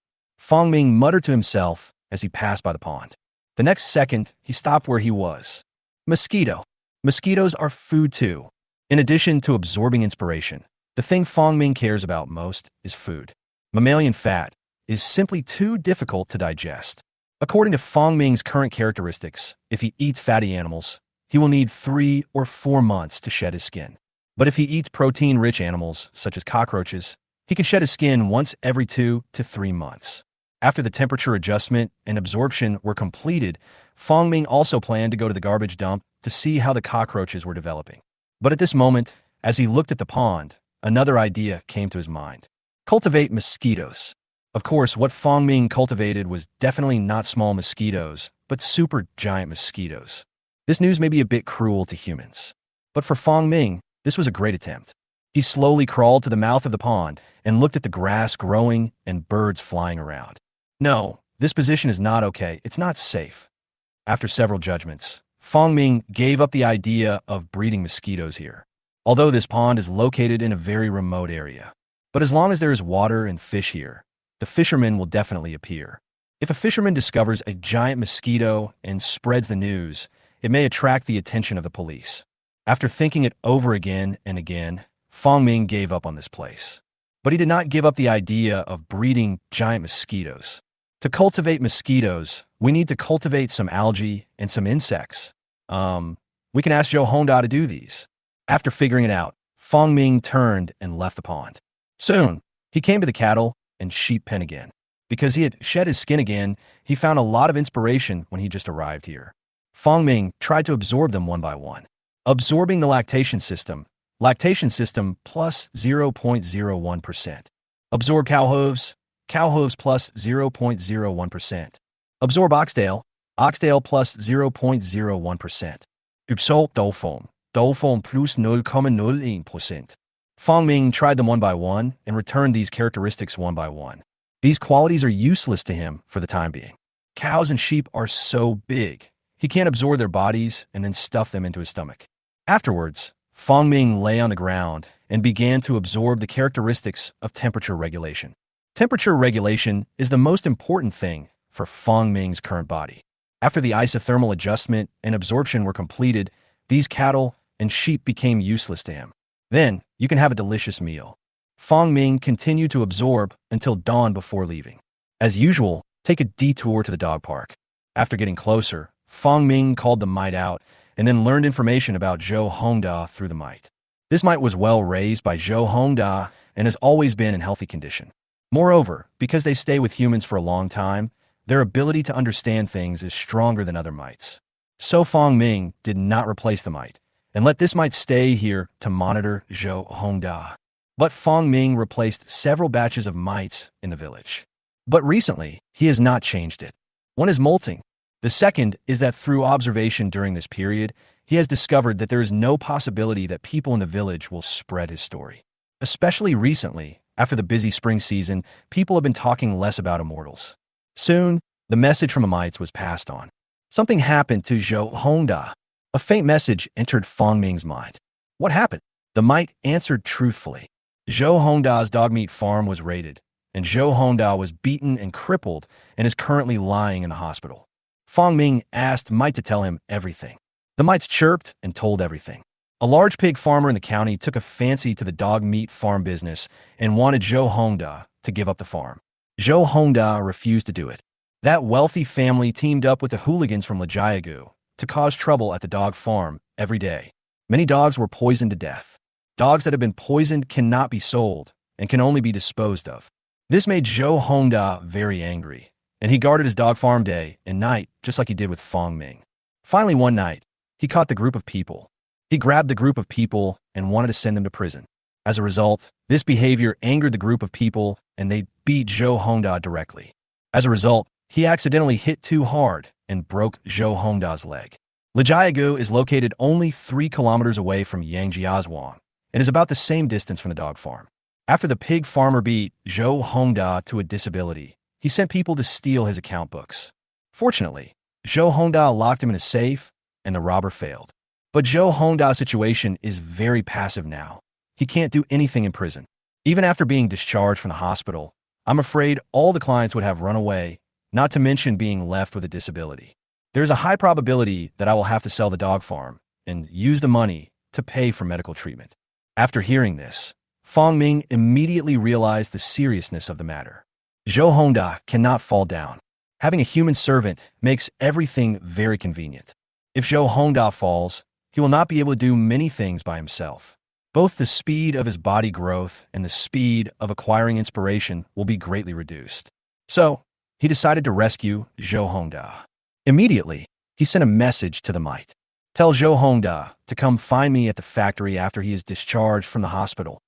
Fong Ming muttered to himself as he passed by the pond. The next second, he stopped where he was. Mosquito. Mosquitoes are food too. In addition to absorbing inspiration, the thing Fong Ming cares about most is food. Mammalian fat is simply too difficult to digest. According to Fong Ming's current characteristics, if he eats fatty animals, he will need 3 or 4 months to shed his skin. But if he eats protein-rich animals, such as cockroaches, he can shed his skin once every 2 to 3 months. After the temperature adjustment and absorption were completed, Fong Ming also planned to go to the garbage dump to see how the cockroaches were developing. But at this moment, as he looked at the pond, another idea came to his mind. Cultivate mosquitoes. Of course, what Fong Ming cultivated was definitely not small mosquitoes, but super giant mosquitoes. This news may be a bit cruel to humans. But for Fong Ming, this was a great attempt. He slowly crawled to the mouth of the pond and looked at the grass growing and birds flying around. No, this position is not okay. It's not safe. After several judgments, Fong Ming gave up the idea of breeding mosquitoes here, although this pond is located in a very remote area. But as long as there is water and fish here, the fishermen will definitely appear. If a fisherman discovers a giant mosquito and spreads the news, it may attract the attention of the police. After thinking it over again and again, Fong Ming gave up on this place. But he did not give up the idea of breeding giant mosquitoes. To cultivate mosquitoes, we need to cultivate some algae and some insects. We can ask Zhou Hongda to do these. After figuring it out, Fong Ming turned and left the pond. Soon, he came to the cattle and sheep pen again. Because he had shed his skin again, he found a lot of inspiration when he just arrived here. Fong Ming tried to absorb them one by one. Absorbing the lactation system plus 0.01%. Absorb cow hooves plus 0.01%. Absorb oxtail plus 0.01%. Absorb dough plus 0.01%. Fong Ming tried them one by one and returned these characteristics one by one. These qualities are useless to him for the time being. Cows and sheep are so big, he can't absorb their bodies and then stuff them into his stomach. Afterwards, Fong Ming lay on the ground and began to absorb the characteristics of temperature regulation. Temperature regulation is the most important thing for Fong Ming's current body. After the isothermal adjustment and absorption were completed, these cattle and sheep became useless to him. Then, you can have a delicious meal. Fong Ming continued to absorb until dawn before leaving. As usual, take a detour to the dog park. After getting closer, Fong Ming called the mite out and then learned information about Zhou Hongda through the mite. This mite was well raised by Zhou Hongda and has always been in healthy condition. Moreover, because they stay with humans for a long time, their ability to understand things is stronger than other mites. So Fong Ming did not replace the mite and let this mite stay here to monitor Zhou Hongda. But Fong Ming replaced several batches of mites in the village. But recently, he has not changed it. One is molting. The second is that through observation during this period, he has discovered that there is no possibility that people in the village will spread his story. Especially recently, after the busy spring season, people have been talking less about immortals. Soon, the message from the mites was passed on. Something happened to Zhou Hongda. A faint message entered Fong Ming's mind. What happened? The mite answered truthfully. Zhou Hongda's dog meat farm was raided, and Zhou Hongda was beaten and crippled and is currently lying in the hospital. Fong Ming asked Mite to tell him everything. The mites chirped and told everything. A large pig farmer in the county took a fancy to the dog meat farm business and wanted Zhou Hongda to give up the farm. Zhou Hongda refused to do it. That wealthy family teamed up with the hooligans from Lejiagu to cause trouble at the dog farm every day. Many dogs were poisoned to death. Dogs that have been poisoned cannot be sold and can only be disposed of. This made Zhou Hongda very angry, and he guarded his dog farm day and night just like he did with Fong Ming. Finally, one night, he caught the group of people. He grabbed the group of people and wanted to send them to prison. As a result, this behavior angered the group of people and they beat Zhou Hongda directly. As a result, he accidentally hit too hard and broke Zhou Hongda's leg. Lejiagu is located only 3 kilometers away from Yangjiazhuang and is about the same distance from the dog farm. After the pig farmer beat Zhou Hongda to a disability, he sent people to steal his account books. Fortunately, Zhou Hongda locked him in a safe and the robber failed. But Zhou Hongda's situation is very passive now. He can't do anything in prison. Even after being discharged from the hospital, I'm afraid all the clients would have run away, not to mention being left with a disability. There's a high probability that I will have to sell the dog farm and use the money to pay for medical treatment. After hearing this, Fong Ming immediately realized the seriousness of the matter. Zhou Hongda cannot fall down. Having a human servant makes everything very convenient. If Zhou Hongda falls, he will not be able to do many things by himself. Both the speed of his body growth and the speed of acquiring inspiration will be greatly reduced. So, he decided to rescue Zhou Hongda. Immediately, he sent a message to the mite. Tell Zhou Hongda to come find me at the factory after he is discharged from the hospital.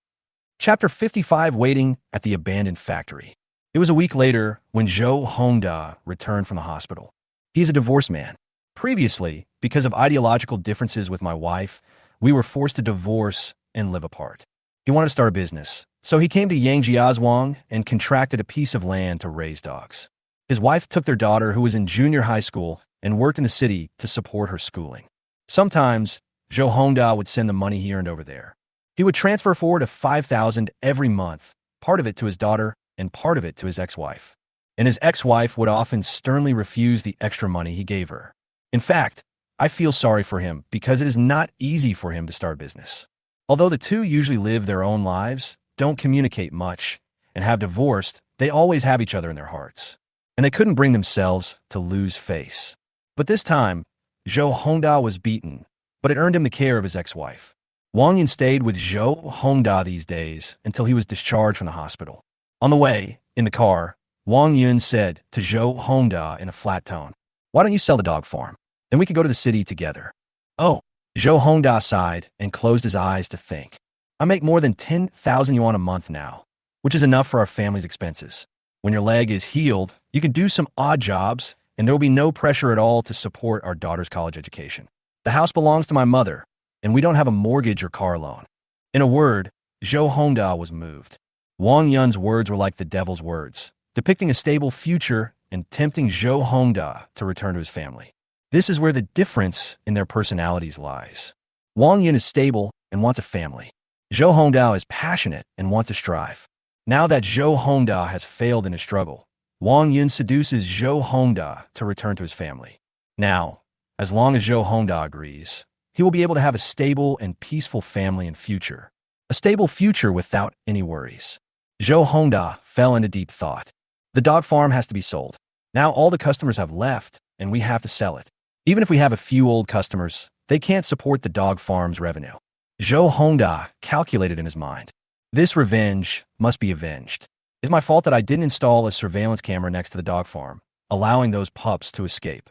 Chapter 55, Waiting at the Abandoned Factory. It was a week later when Zhou Hongda returned from the hospital. He is a divorced man. Previously, because of ideological differences with my wife, we were forced to divorce and live apart. He wanted to start a business, so he came to Yangjiazhuang and contracted a piece of land to raise dogs. His wife took their daughter, who was in junior high school, and worked in the city to support her schooling. Sometimes, Zhou Hongda would send the money he earned over there. He would transfer forward to 5,000 every month, part of it to his daughter and part of it to his ex-wife. And his ex-wife would often sternly refuse the extra money he gave her. In fact, I feel sorry for him because it is not easy for him to start business. Although the two usually live their own lives, don't communicate much, and have divorced, they always have each other in their hearts. And they couldn't bring themselves to lose face. But this time, Zhou Hongda was beaten, but it earned him the care of his ex-wife. Wang Yun stayed with Zhou Hongda these days until he was discharged from the hospital. On the way, in the car, Wang Yun said to Zhou Hongda in a flat tone, "Why don't you sell the dog farm? Then we could go to the city together." "Oh." Zhou Hongda sighed and closed his eyes to think. "I make more than 10,000 yuan a month now, which is enough for our family's expenses. When your leg is healed, you can do some odd jobs, and there will be no pressure at all to support our daughter's college education. The house belongs to my mother, and we don't have a mortgage or car loan." In a word, Zhou Hongda was moved. Wang Yun's words were like the devil's words, depicting a stable future and tempting Zhou Hongda to return to his family. This is where the difference in their personalities lies. Wang Yun is stable and wants a family. Zhou Hongda is passionate and wants to strive. Now that Zhou Hongda has failed in his struggle, Wang Yun seduces Zhou Hongda to return to his family. Now, as long as Zhou Hongda agrees, he will be able to have a stable and peaceful family and future. A stable future without any worries. Zhou Hongda fell into deep thought. The dog farm has to be sold. Now all the customers have left, and we have to sell it. Even if we have a few old customers, they can't support the dog farm's revenue. Zhou Hongda calculated in his mind. This revenge must be avenged. It's my fault that I didn't install a surveillance camera next to the dog farm, allowing those pups to escape.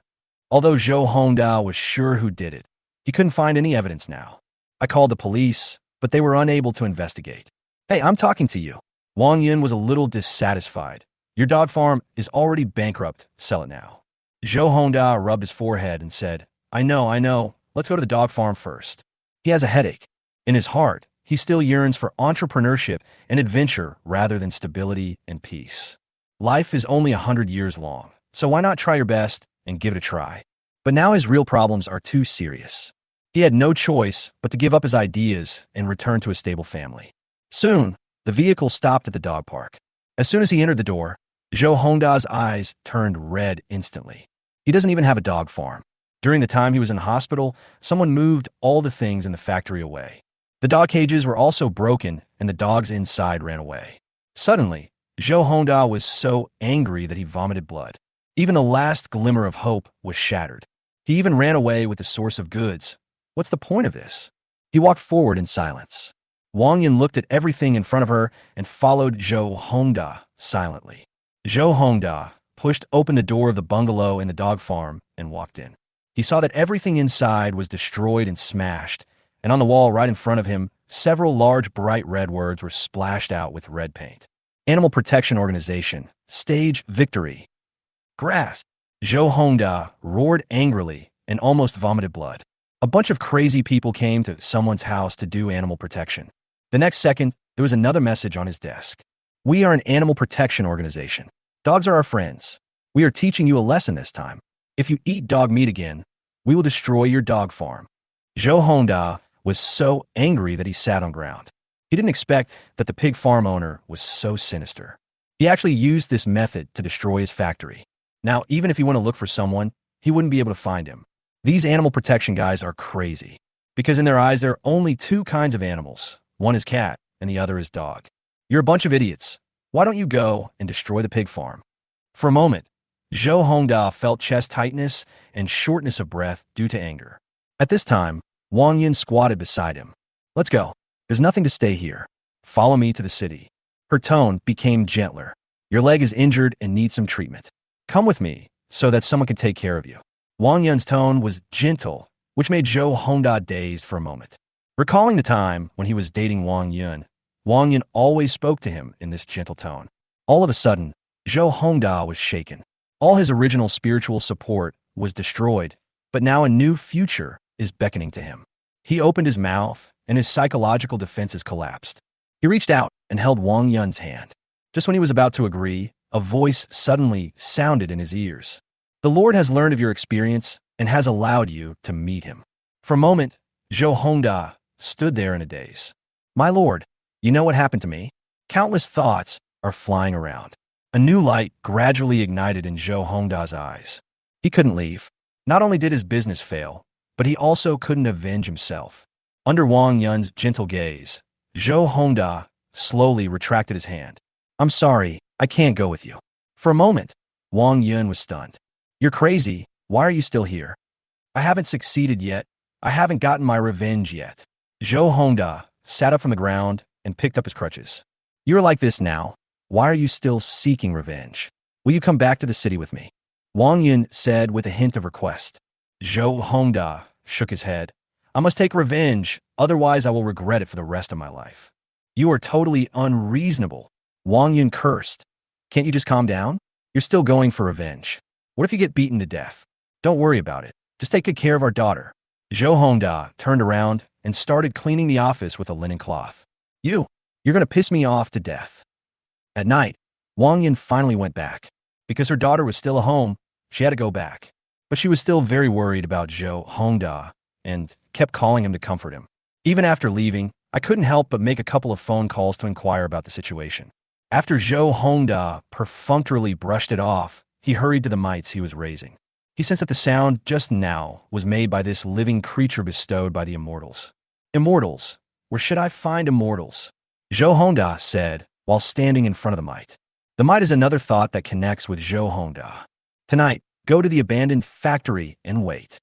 Although Zhou Hongda was sure who did it, he couldn't find any evidence now. I called the police, but they were unable to investigate. "Hey, I'm talking to you." Wang Yun was a little dissatisfied. "Your dog farm is already bankrupt. Sell it now." Zhou Hongda rubbed his forehead and said, I know. Let's go to the dog farm first." He has a headache. In his heart, he still yearns for entrepreneurship and adventure rather than stability and peace. Life is only 100 years long, so why not try your best and give it a try? But now his real problems are too serious. He had no choice but to give up his ideas and return to a stable family. Soon, the vehicle stopped at the dog park. As soon as he entered the door, Zhou Hongda's eyes turned red instantly. He doesn't even have a dog farm. During the time he was in hospital, someone moved all the things in the factory away. The dog cages were also broken, and the dogs inside ran away. Suddenly, Zhou Hongda was so angry that he vomited blood. Even the last glimmer of hope was shattered. He even ran away with the source of goods. What's the point of this? He walked forward in silence. Wang Yun looked at everything in front of her and followed Zhou Hongda silently. Zhou Hongda pushed open the door of the bungalow in the dog farm and walked in. He saw that everything inside was destroyed and smashed, and on the wall right in front of him, several large bright red words were splashed out with red paint. Animal Protection Organization, Stage Victory. Grass. Zhou Hongda roared angrily and almost vomited blood. A bunch of crazy people came to someone's house to do animal protection. The next second, there was another message on his desk. "We are an animal protection organization. Dogs are our friends. We are teaching you a lesson this time. If you eat dog meat again, we will destroy your dog farm." Zhou Hongda was so angry that he sat on ground. He didn't expect that the pig farm owner was so sinister. He He actually used this method to destroy his factory. Now, even if he went to look for someone, he wouldn't be able to find him. These animal protection guys are crazy, because in their eyes there are only two kinds of animals. One is cat, and the other is dog. You're a bunch of idiots. Why don't you go and destroy the pig farm? For a moment, Zhou Hongda felt chest tightness and shortness of breath due to anger. At this time, Wang Yun squatted beside him. Let's go. There's nothing to stay here. Follow me to the city. Her tone became gentler. Your leg is injured and needs some treatment. Come with me so that someone can take care of you. Wang Yun's tone was gentle, which made Zhou Hongda dazed for a moment. Recalling the time when he was dating Wang Yun always spoke to him in this gentle tone. All of a sudden, Zhou Hongda was shaken. All his original spiritual support was destroyed, but now a new future is beckoning to him. He opened his mouth, and his psychological defenses collapsed. He reached out and held Wang Yun's hand. Just when he was about to agree, a voice suddenly sounded in his ears. The Lord has learned of your experience and has allowed you to meet him. For a moment, Zhou Hongda stood there in a daze. My Lord, you know what happened to me? Countless thoughts are flying around. A new light gradually ignited in Zhou Hongda's eyes. He couldn't leave. Not only did his business fail, but he also couldn't avenge himself. Under Wang Yun's gentle gaze, Zhou Hongda slowly retracted his hand. I'm sorry, I can't go with you. For a moment, Wang Yun was stunned. You're crazy. Why are you still here? I haven't succeeded yet. I haven't gotten my revenge yet. Zhou Hongda sat up from the ground and picked up his crutches. You're like this now. Why are you still seeking revenge? Will you come back to the city with me? Wang Yun said with a hint of request. Zhou Hongda shook his head. I must take revenge, otherwise I will regret it for the rest of my life. You are totally unreasonable. Wang Yun cursed. Can't you just calm down? You're still going for revenge. What if you get beaten to death? Don't worry about it. Just take good care of our daughter. Zhou Hongda turned around and started cleaning the office with a linen cloth. You're going to piss me off to death. At night, Wang Yun finally went back. Because her daughter was still at home, she had to go back. But she was still very worried about Zhou Hongda and kept calling him to comfort him. Even after leaving, I couldn't help but make a couple of phone calls to inquire about the situation. After Zhou Hongda perfunctorily brushed it off, he hurried to the mites he was raising. He sensed that the sound just now was made by this living creature bestowed by the immortals. Immortals? Where should I find immortals? Zhou Hongda said while standing in front of the mite. The mite is another thought that connects with Zhou Hongda. Tonight, go to the abandoned factory and wait.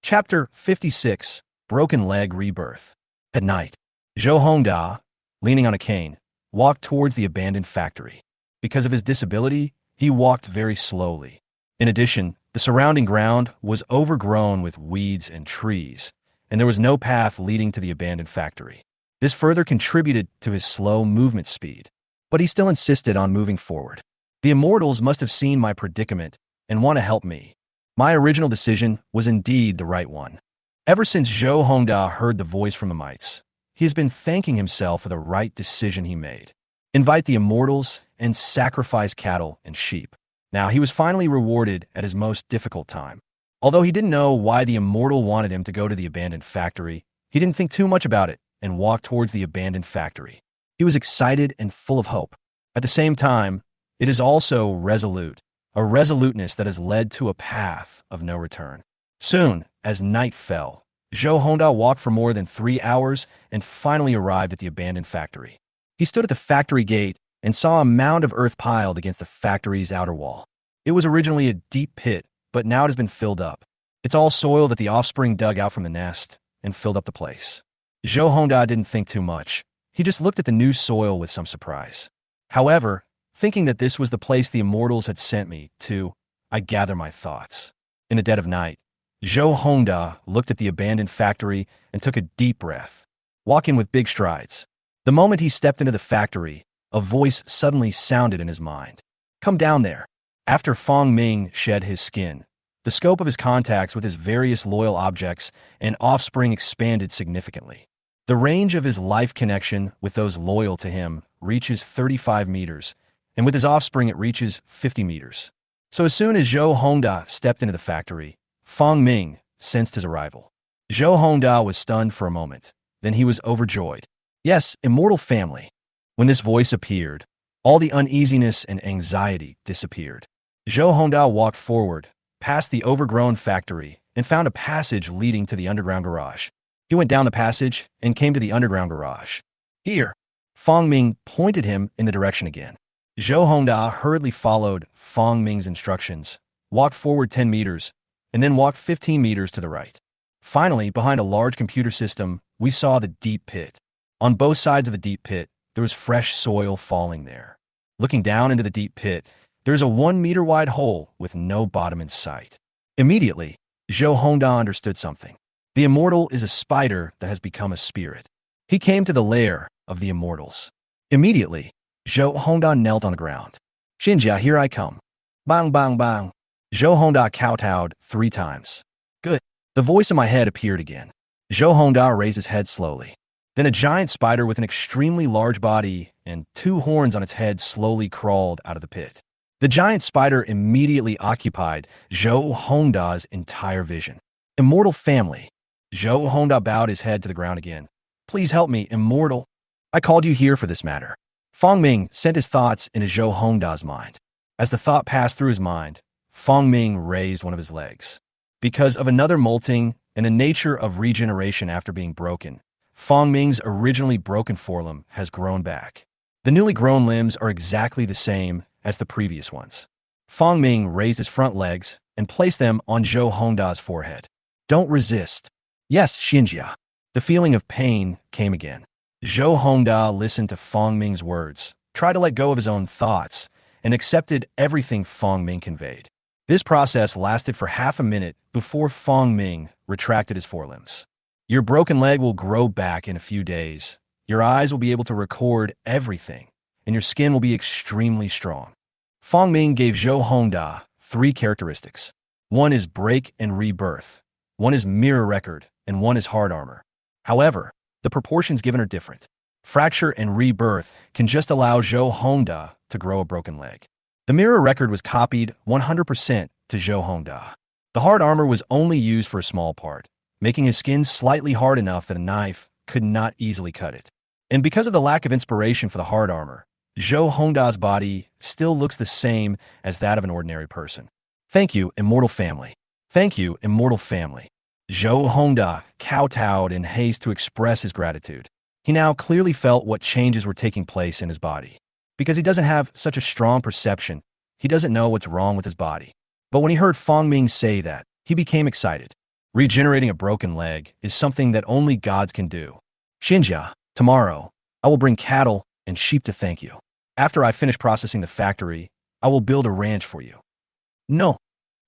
Chapter 56, Broken Leg Rebirth. At night, Zhou Hongda, leaning on a cane, walked towards the abandoned factory. Because of his disability, he walked very slowly. In addition, the surrounding ground was overgrown with weeds and trees, and there was no path leading to the abandoned factory. This further contributed to his slow movement speed. But he still insisted on moving forward. The immortals must have seen my predicament and want to help me. My original decision was indeed the right one. Ever since Zhou Hongda heard the voice from the mites, he has been thanking himself for the right decision he made. Invite the immortals and sacrifice cattle and sheep. Now he was finally rewarded at his most difficult time. Although he didn't know why the immortal wanted him to go to the abandoned factory, he didn't think too much about it and walked towards the abandoned factory. He was excited and full of hope. At the same time, it is also resolute, a resoluteness that has led to a path of no return. Soon, as night fell, Zhou Hongda walked for more than 3 hours and finally arrived at the abandoned factory. He stood at the factory gate and saw a mound of earth piled against the factory's outer wall. It was originally a deep pit, but now it has been filled up. It's all soil that the offspring dug out from the nest and filled up the place. Zhou Hongda didn't think too much. He just looked at the new soil with some surprise. However, thinking that this was the place the immortals had sent me to, I gather my thoughts. In the dead of night, Zhou Hongda looked at the abandoned factory and took a deep breath, walking with big strides. The moment he stepped into the factory, a voice suddenly sounded in his mind. Come down there. After Fong Ming shed his skin, the scope of his contacts with his various loyal objects and offspring expanded significantly. The range of his life connection with those loyal to him reaches 35 meters, and with his offspring it reaches 50 meters. So as soon as Zhou Hongda stepped into the factory, Fong Ming sensed his arrival. Zhou Hongda was stunned for a moment. Then he was overjoyed. Yes, immortal family. When this voice appeared, All the uneasiness and anxiety disappeared. Zhou Hongda walked forward, past the overgrown factory, and found a passage leading to the underground garage. He went down the passage and came to the underground garage. Here, Fong Ming pointed him in the direction again. Zhou Hongda hurriedly followed Fong Ming's instructions, walked forward 10 meters, and then walked 15 meters to the right. Finally, behind a large computer system, we saw the deep pit. On both sides of the deep pit, there was fresh soil falling there. Looking down into the deep pit, there's a 1-meter-wide hole with no bottom in sight. Immediately, Zhou Hongda understood something. The immortal is a spider that has become a spirit. He came to the lair of the immortals. Immediately, Zhou Hongda knelt on the ground. Xinjia, here I come. Bang, bang, bang. Zhou Hongda kowtowed 3 times. Good. The voice in my head appeared again. Zhou Hongda raised his head slowly. Then a giant spider with an extremely large body and 2 horns on its head slowly crawled out of the pit. The giant spider immediately occupied Zhou Hongda's entire vision. Immortal family. Zhou Hongda bowed his head to the ground again. Please help me, immortal. I called you here for this matter. Fong Ming sent his thoughts into Zhou Hongda's mind. As the thought passed through his mind, Fong Ming raised one of his legs. Because of another molting and the nature of regeneration after being broken, Fong Ming's originally broken forelimb has grown back. The newly grown limbs are exactly the same as the previous ones. Fong Ming raised his front legs and placed them on Zhou Hongda's forehead. Don't resist. Yes, Xinjia. The feeling of pain came again. Zhou Hongda listened to Fong Ming's words, tried to let go of his own thoughts, and accepted everything Fong Ming conveyed. This process lasted for half a minute before Fong Ming retracted his forelimbs. Your broken leg will grow back in a few days. Your eyes will be able to record everything, and your skin will be extremely strong. Fong Ming gave Zhou Hongda 3 characteristics. One is break and rebirth, one is mirror record, and one is hard armor. However, the proportions given are different. Fracture and rebirth can just allow Zhou Hongda to grow a broken leg. The mirror record was copied 100% to Zhou Hongda. The hard armor was only used for a small part, making his skin slightly hard enough that a knife could not easily cut it. And because of the lack of inspiration for the hard armor, Zhou Hongda's body still looks the same as that of an ordinary person. Thank you, immortal family. Thank you, immortal family. Zhou Hongda kowtowed in haste to express his gratitude. He now clearly felt what changes were taking place in his body. Because he doesn't have such a strong perception, he doesn't know what's wrong with his body. But when he heard Fong Ming say that, he became excited. Regenerating a broken leg is something that only gods can do. Xinjia, tomorrow, I will bring cattle and sheep to thank you. After I finish processing the factory, I will build a ranch for you. No.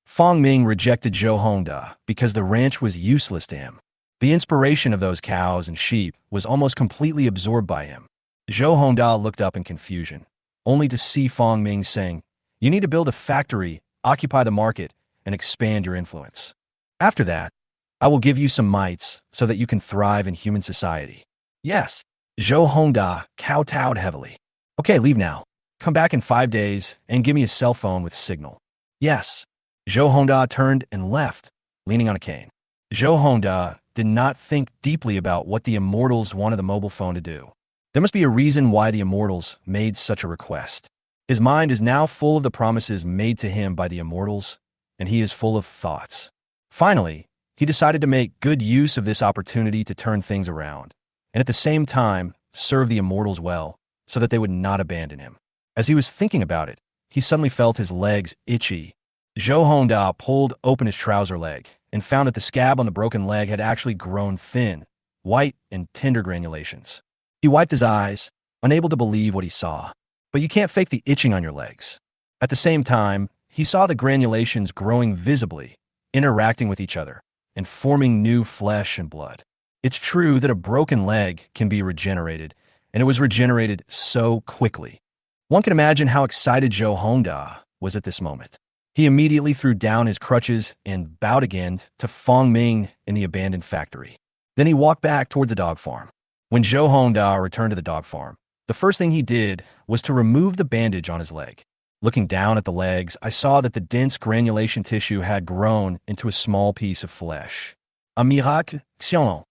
Fong Ming rejected Zhou Hongda because the ranch was useless to him. The inspiration of those cows and sheep was almost completely absorbed by him. Zhou Hongda looked up in confusion, only to see Fong Ming saying, "You need to build a factory, occupy the market, and expand your influence. After that, I will give you some mites so that you can thrive in human society." Yes. Zhou Hongda kowtowed heavily. Okay, leave now. Come back in 5 days and give me a cell phone with signal. Yes. Zhou Hongda turned and left, leaning on a cane. Zhou Hongda did not think deeply about what the immortals wanted the mobile phone to do. There must be a reason why the immortals made such a request. His mind is now full of the promises made to him by the immortals, and he is full of thoughts. Finally, he decided to make good use of this opportunity to turn things around, and at the same time, serve the immortals well, so that they would not abandon him. As he was thinking about it, he suddenly felt his legs itchy. Zhou Hongda pulled open his trouser leg and found that the scab on the broken leg had actually grown thin, white, and tender granulations. He wiped his eyes, unable to believe what he saw. But you can't fake the itching on your legs. At the same time, he saw the granulations growing visibly, interacting with each other, and forming new flesh and blood. It's true that a broken leg can be regenerated, and it was regenerated so quickly. One can imagine how excited Zhou Hongda was at this moment. He immediately threw down his crutches and bowed again to Fong Ming in the abandoned factory. Then he walked back towards the dog farm. When Zhou Hongda returned to the dog farm, the first thing he did was to remove the bandage on his leg. Looking down at the legs, I saw that the dense granulation tissue had grown into a small piece of flesh. A miracle, Xiong.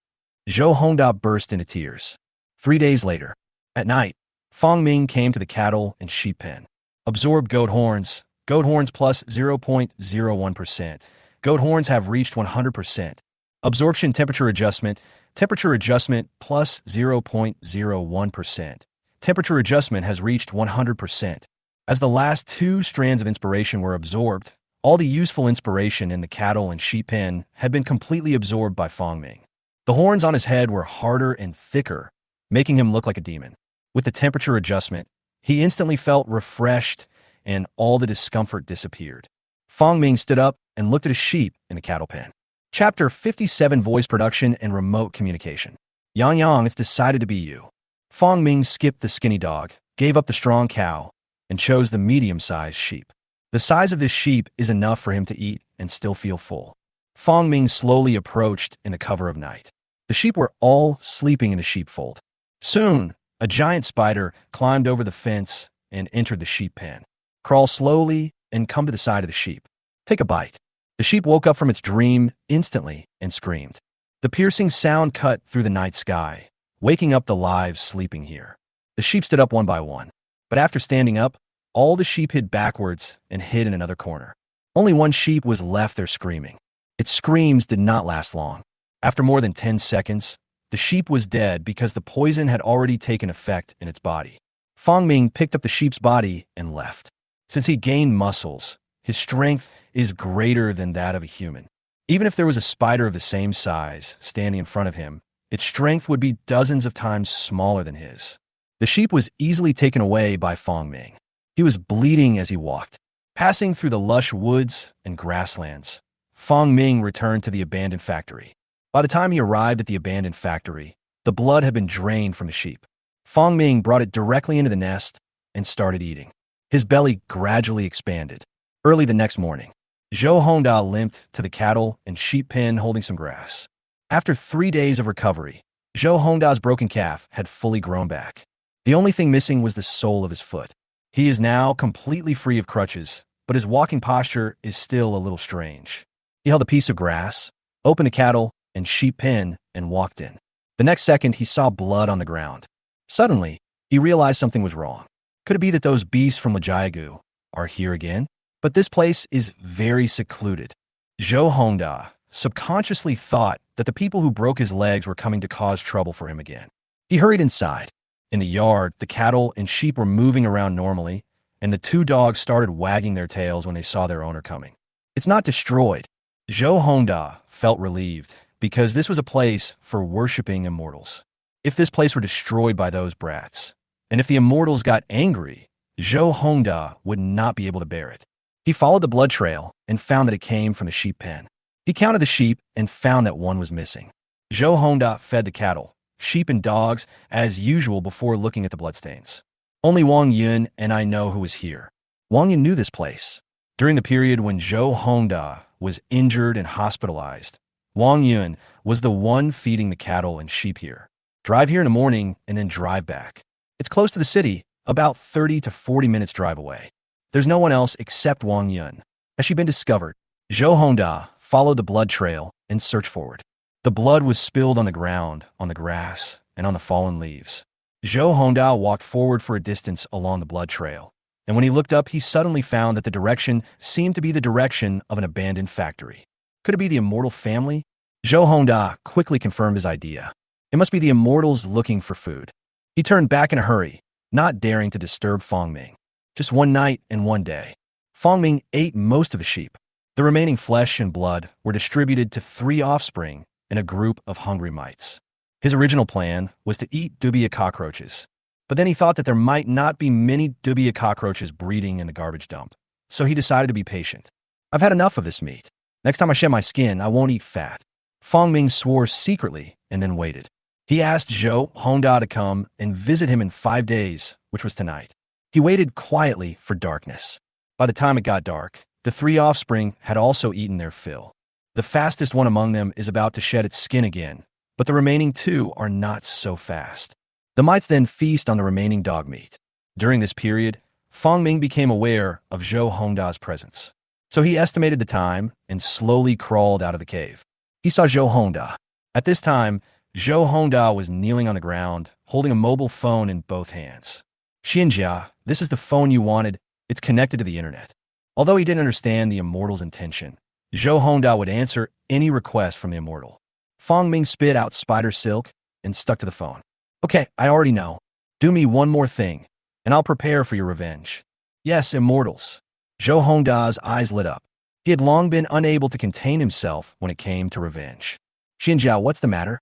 Zhou Hongda burst into tears. 3 days later, at night, Fong Ming came to the cattle and sheep pen. Absorb goat horns. Goat horns plus 0.01%. Goat horns have reached 100%. Absorption temperature adjustment. Temperature adjustment plus 0.01%. Temperature adjustment has reached 100%. As the last two strands of inspiration were absorbed, all the useful inspiration in the cattle and sheep pen had been completely absorbed by Fong Ming. The horns on his head were harder and thicker, making him look like a demon. With the temperature adjustment, he instantly felt refreshed and all the discomfort disappeared. Fong Ming stood up and looked at his sheep in the cattle pen. Chapter 57 Voice Production and Remote Communication. Yang Yang, it's decided to be you. Fong Ming skipped the skinny dog, gave up the strong cow, and chose the medium-sized sheep. The size of this sheep is enough for him to eat and still feel full. Fong Ming slowly approached in the cover of night. The sheep were all sleeping in the sheepfold. Soon, a giant spider climbed over the fence and entered the sheep pen. Crawl slowly and come to the side of the sheep. Take a bite. The sheep woke up from its dream instantly and screamed. The piercing sound cut through the night sky, waking up the lives sleeping here. The sheep stood up one by one. But after standing up, all the sheep hid backwards and hid in another corner. Only one sheep was left there screaming. Its screams did not last long. After more than 10 seconds, the sheep was dead because the poison had already taken effect in its body. Fong Ming picked up the sheep's body and left. Since he gained muscles, his strength is greater than that of a human. Even if there was a spider of the same size standing in front of him, its strength would be dozens of times smaller than his. The sheep was easily taken away by Fong Ming. He was bleeding as he walked. Passing through the lush woods and grasslands, Fong Ming returned to the abandoned factory. By the time he arrived at the abandoned factory, the blood had been drained from the sheep. Fong Ming brought it directly into the nest and started eating. His belly gradually expanded. Early the next morning, Zhou Hongda limped to the cattle and sheep pen holding some grass. After 3 days of recovery, Zhou Hongda's broken calf had fully grown back. The only thing missing was the sole of his foot. He is now completely free of crutches, but his walking posture is still a little strange. He held a piece of grass, opened the cattle and sheep pen, and walked in. The next second, he saw blood on the ground. Suddenly, he realized something was wrong. Could it be that those beasts from Lajiagu are here again? But this place is very secluded. Zhou Hongda subconsciously thought that the people who broke his legs were coming to cause trouble for him again. He hurried inside. In the yard, the cattle and sheep were moving around normally, and the two dogs started wagging their tails when they saw their owner coming. It's not destroyed. Zhou Hongda felt relieved because this was a place for worshipping immortals. If this place were destroyed by those brats, and if the immortals got angry, Zhou Hongda would not be able to bear it. He followed the blood trail and found that it came from the sheep pen. He counted the sheep and found that one was missing. Zhou Hongda fed the cattle, sheep and dogs as usual before looking at the bloodstains. Only Wang Yun and I know who was here. Wang Yun knew this place. During the period when Zhou Hongda was injured and hospitalized, Wang Yun was the one feeding the cattle and sheep here. Drive here in the morning and then drive back. It's close to the city, about 30 to 40 minutes drive away. There's no one else except Wang Yun. Has she been discovered? Zhou Hongda followed the blood trail and searched forward. The blood was spilled on the ground, on the grass, and on the fallen leaves. Zhou Hongda walked forward for a distance along the blood trail, and when he looked up, he suddenly found that the direction seemed to be the direction of an abandoned factory. Could it be the immortal family? Zhou Hongda quickly confirmed his idea. It must be the immortals looking for food. He turned back in a hurry, not daring to disturb Fong Ming. Just one night and one day, Fong Ming ate most of the sheep. The remaining flesh and blood were distributed to 3 offspring and a group of hungry mites. His original plan was to eat dubia cockroaches, but then he thought that there might not be many dubia cockroaches breeding in the garbage dump, so he decided to be patient. I've had enough of this meat. Next time I shed my skin, I won't eat fat. Fong Ming swore secretly and then waited. He asked Zhou Hongda to come and visit him in 5 days, which was tonight. He waited quietly for darkness. By the time it got dark, the 3 offspring had also eaten their fill. The fastest one among them is about to shed its skin again, but the remaining 2 are not so fast. The mites then feast on the remaining dog meat. During this period, Fong Ming became aware of Zhou Hongda's presence. So he estimated the time and slowly crawled out of the cave. He saw Zhou Hongda. At this time, Zhou Hongda was kneeling on the ground, holding a mobile phone in both hands. Xinjia, this is the phone you wanted. It's connected to the internet. Although he didn't understand the immortal's intention, Zhou Hongda would answer any request from the immortal. Fong Ming spit out spider silk and stuck to the phone. Okay, I already know. Do me one more thing, and I'll prepare for your revenge. Yes, immortals. Zhou Hongda's eyes lit up. He had long been unable to contain himself when it came to revenge. Xinjiao, what's the matter?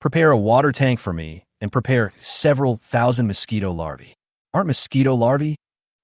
Prepare a water tank for me, and prepare several thousand mosquito larvae. Aren't mosquito larvae?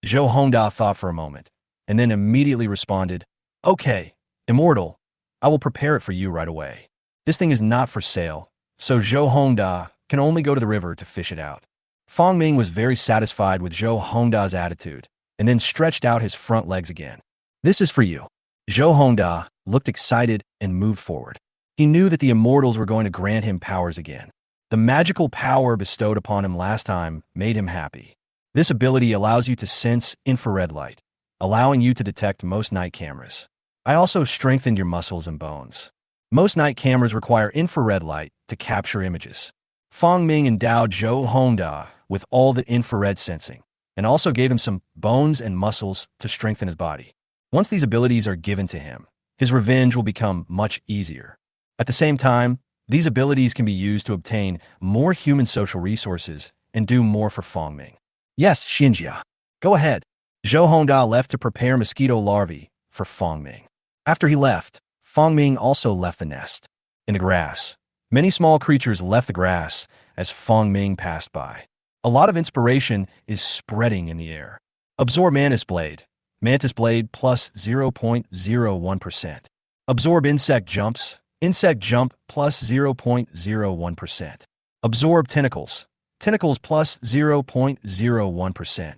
Zhou Hongda thought for a moment, and then immediately responded, Okay, immortal, I will prepare it for you right away. This thing is not for sale, so Zhou Hongda can only go to the river to fish it out. Fong Ming was very satisfied with Zhou Hongda's attitude, and then stretched out his front legs again. This is for you. Zhou Hongda looked excited and moved forward. He knew that the immortals were going to grant him powers again. The magical power bestowed upon him last time made him happy. This ability allows you to sense infrared light, allowing you to detect most night cameras. I also strengthened your muscles and bones. Most night cameras require infrared light to capture images. Fong Ming endowed Zhou Hongda with all the infrared sensing, and also gave him some bones and muscles to strengthen his body. Once these abilities are given to him, his revenge will become much easier. At the same time, these abilities can be used to obtain more human social resources and do more for Fong Ming. Yes, Xinjia. Go ahead. Zhou Hongda left to prepare mosquito larvae for Fong Ming. After he left, Fong Ming also left the nest. In the grass, many small creatures left the grass as Fong Ming passed by. A lot of inspiration is spreading in the air. Absorb Mantis Blade. Mantis Blade plus 0.01%. Absorb Insect Jumps. Insect Jump plus 0.01%. Absorb Tentacles. Tentacles plus 0.01%.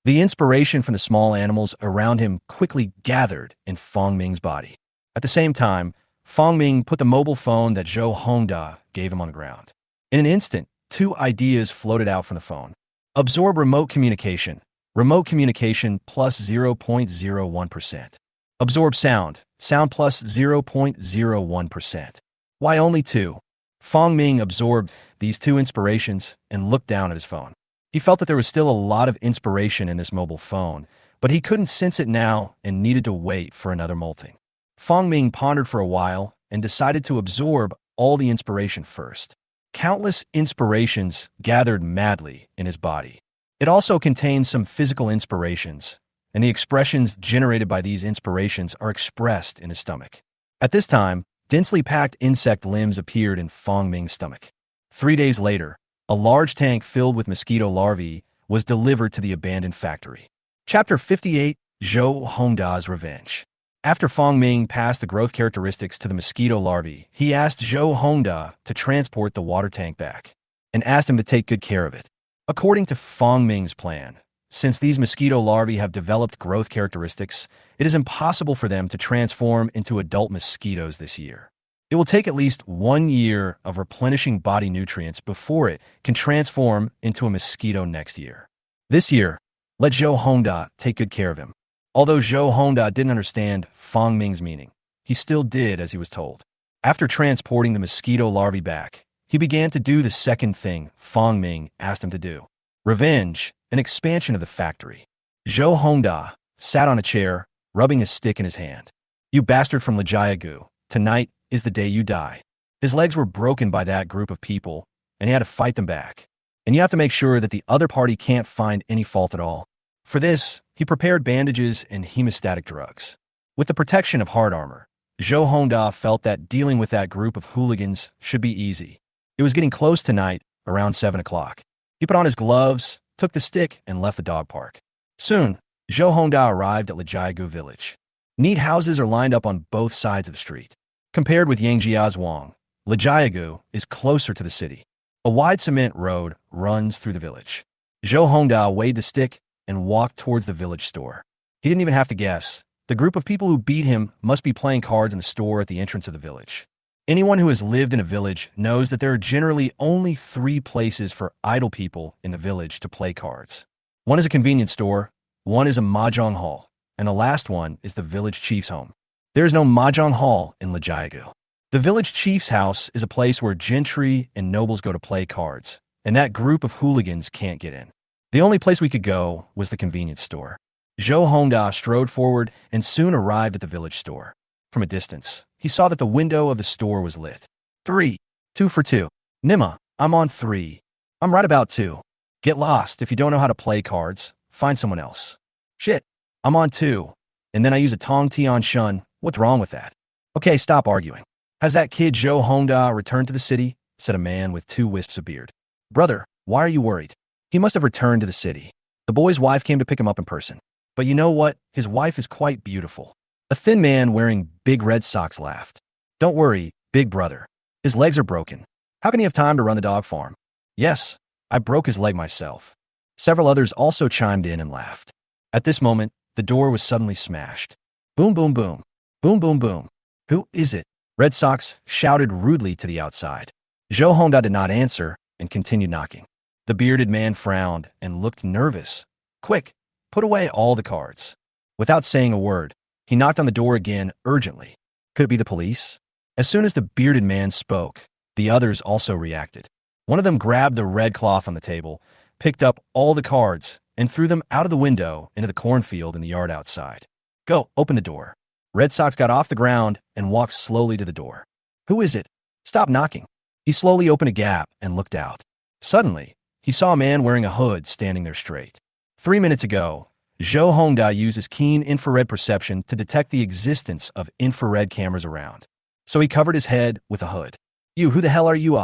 The inspiration from the small animals around him quickly gathered in Fong Ming's body. At the same time, Fong Ming put the mobile phone that Zhou Hongda gave him on the ground. In an instant, two ideas floated out from the phone. Absorb Remote Communication. Remote Communication plus 0.01%. Absorb Sound. Sound plus 0.01%. Why only two? Fong Ming absorbed these two inspirations and looked down at his phone. He felt that there was still a lot of inspiration in this mobile phone, but he couldn't sense it now and needed to wait for another molting. Fong Ming pondered for a while and decided to absorb all the inspiration first. Countless inspirations gathered madly in his body. It also contained some physical inspirations, and the expressions generated by these inspirations are expressed in his stomach. At this time, densely packed insect limbs appeared in Fong Ming's stomach. 3 days later, a large tank filled with mosquito larvae was delivered to the abandoned factory. Chapter 58, Zhou Hongda's Revenge. After Fong Ming passed the growth characteristics to the mosquito larvae, he asked Zhou Hongda to transport the water tank back, and asked him to take good care of it. According to Fong Ming's plan, since these mosquito larvae have developed growth characteristics, it is impossible for them to transform into adult mosquitoes this year. It will take at least 1 year of replenishing body nutrients before it can transform into a mosquito next year. This year, let Zhou Hongda take good care of him. Although Zhou Hongda didn't understand Fong Ming's meaning, he still did as he was told. After transporting the mosquito larvae back, he began to do the second thing Fong Ming asked him to do. Revenge, an expansion of the factory. Zhou Hongda sat on a chair, rubbing a stick in his hand. You bastard from Lijiagu, tonight is the day you die. His legs were broken by that group of people, and he had to fight them back. And you have to make sure that the other party can't find any fault at all. For this, he prepared bandages and hemostatic drugs. With the protection of hard armor, Zhou Hongda felt that dealing with that group of hooligans should be easy. It was getting close to night, around 7 o'clock. He put on his gloves, took the stick, and left the dog park. Soon, Zhou Hongda arrived at Lijiagu village. Neat houses are lined up on both sides of the street. Compared with Yangjiazhuang, Lijiagu is closer to the city. A wide cement road runs through the village. Zhou Hongda weighed the stick and walked towards the village store. He didn't even have to guess. The group of people who beat him must be playing cards in the store at the entrance of the village. Anyone who has lived in a village knows that there are generally only 3 places for idle people in the village to play cards. One is a convenience store, one is a mahjong hall, and the last one is the village chief's home. There is no mahjong hall in Lijiagu. The village chief's house is a place where gentry and nobles go to play cards, and that group of hooligans can't get in. The only place we could go was the convenience store. Zhou Hongda strode forward and soon arrived at the village store. From a distance, he saw that the window of the store was lit. 3. 2 for 2. Nima, I'm on 3. I'm right about 2. Get lost. If you don't know how to play cards, find someone else. Shit, I'm on 2. And then I use a Tong Tian Shun. What's wrong with that? Okay, stop arguing. Has that kid Zhou Hongda returned to the city? Said a man with 2 wisps of beard. Brother, why are you worried? He must have returned to the city. The boy's wife came to pick him up in person. But you know what? His wife is quite beautiful. A thin man wearing big red socks laughed. Don't worry, big brother. His legs are broken. How can he have time to run the dog farm? Yes, I broke his leg myself. Several others also chimed in and laughed. At this moment, the door was suddenly smashed. Boom, boom, boom. Boom, boom, boom. Who is it? Red Sox shouted rudely to the outside. Zhou Hongda did not answer and continued knocking. The bearded man frowned and looked nervous. Quick, put away all the cards. Without saying a word, he knocked on the door again urgently. Could it be the police? As soon as the bearded man spoke, the others also reacted. One of them grabbed the red cloth on the table, picked up all the cards, and threw them out of the window into the cornfield in the yard outside. Go, open the door. Red Sox got off the ground and walked slowly to the door. Who is it? Stop knocking. He slowly opened a gap and looked out. Suddenly, he saw a man wearing a hood standing there straight. 3 minutes ago, Zhou Hongda used his keen infrared perception to detect the existence of infrared cameras around. So he covered his head with a hood. You, who the hell are you?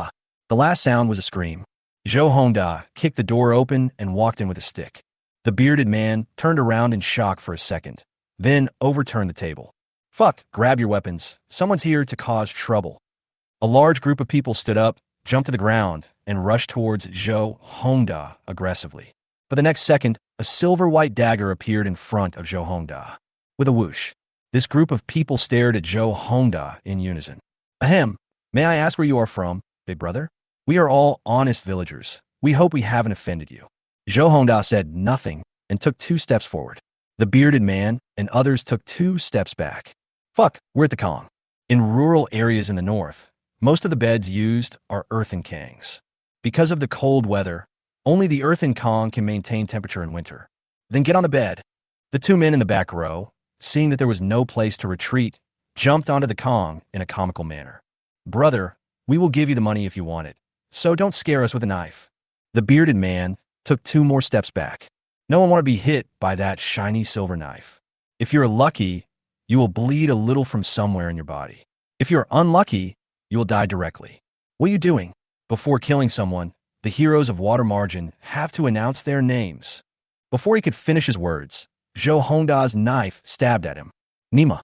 The last sound was a scream. Zhou Hongda kicked the door open and walked in with a stick. The bearded man turned around in shock for a second, then overturned the table. Fuck, grab your weapons. Someone's here to cause trouble. A large group of people stood up, jumped to the ground, and rushed towards Zhou Hongda aggressively. But the next second, a silver-white dagger appeared in front of Zhou Hongda. With a whoosh, this group of people stared at Zhou Hongda in unison. Ahem, may I ask where you are from, big brother? We are all honest villagers. We hope we haven't offended you. Zhou Hongda said nothing and took 2 steps forward. The bearded man and others took 2 steps back. Fuck, we're at the Kong. In rural areas in the north, most of the beds used are earthen kangs. Because of the cold weather, only the earthen Kong can maintain temperature in winter. Then get on the bed. The 2 men in the back row, seeing that there was no place to retreat, jumped onto the Kong in a comical manner. Brother, we will give you the money if you want it, so don't scare us with a knife. The bearded man took 2 more steps back. No one want to be hit by that shiny silver knife. If you're lucky, you will bleed a little from somewhere in your body. If you're unlucky, you will die directly. What are you doing? Before killing someone, the heroes of Water Margin have to announce their names. Before he could finish his words, Zhou Hongda's knife stabbed at him. Nima.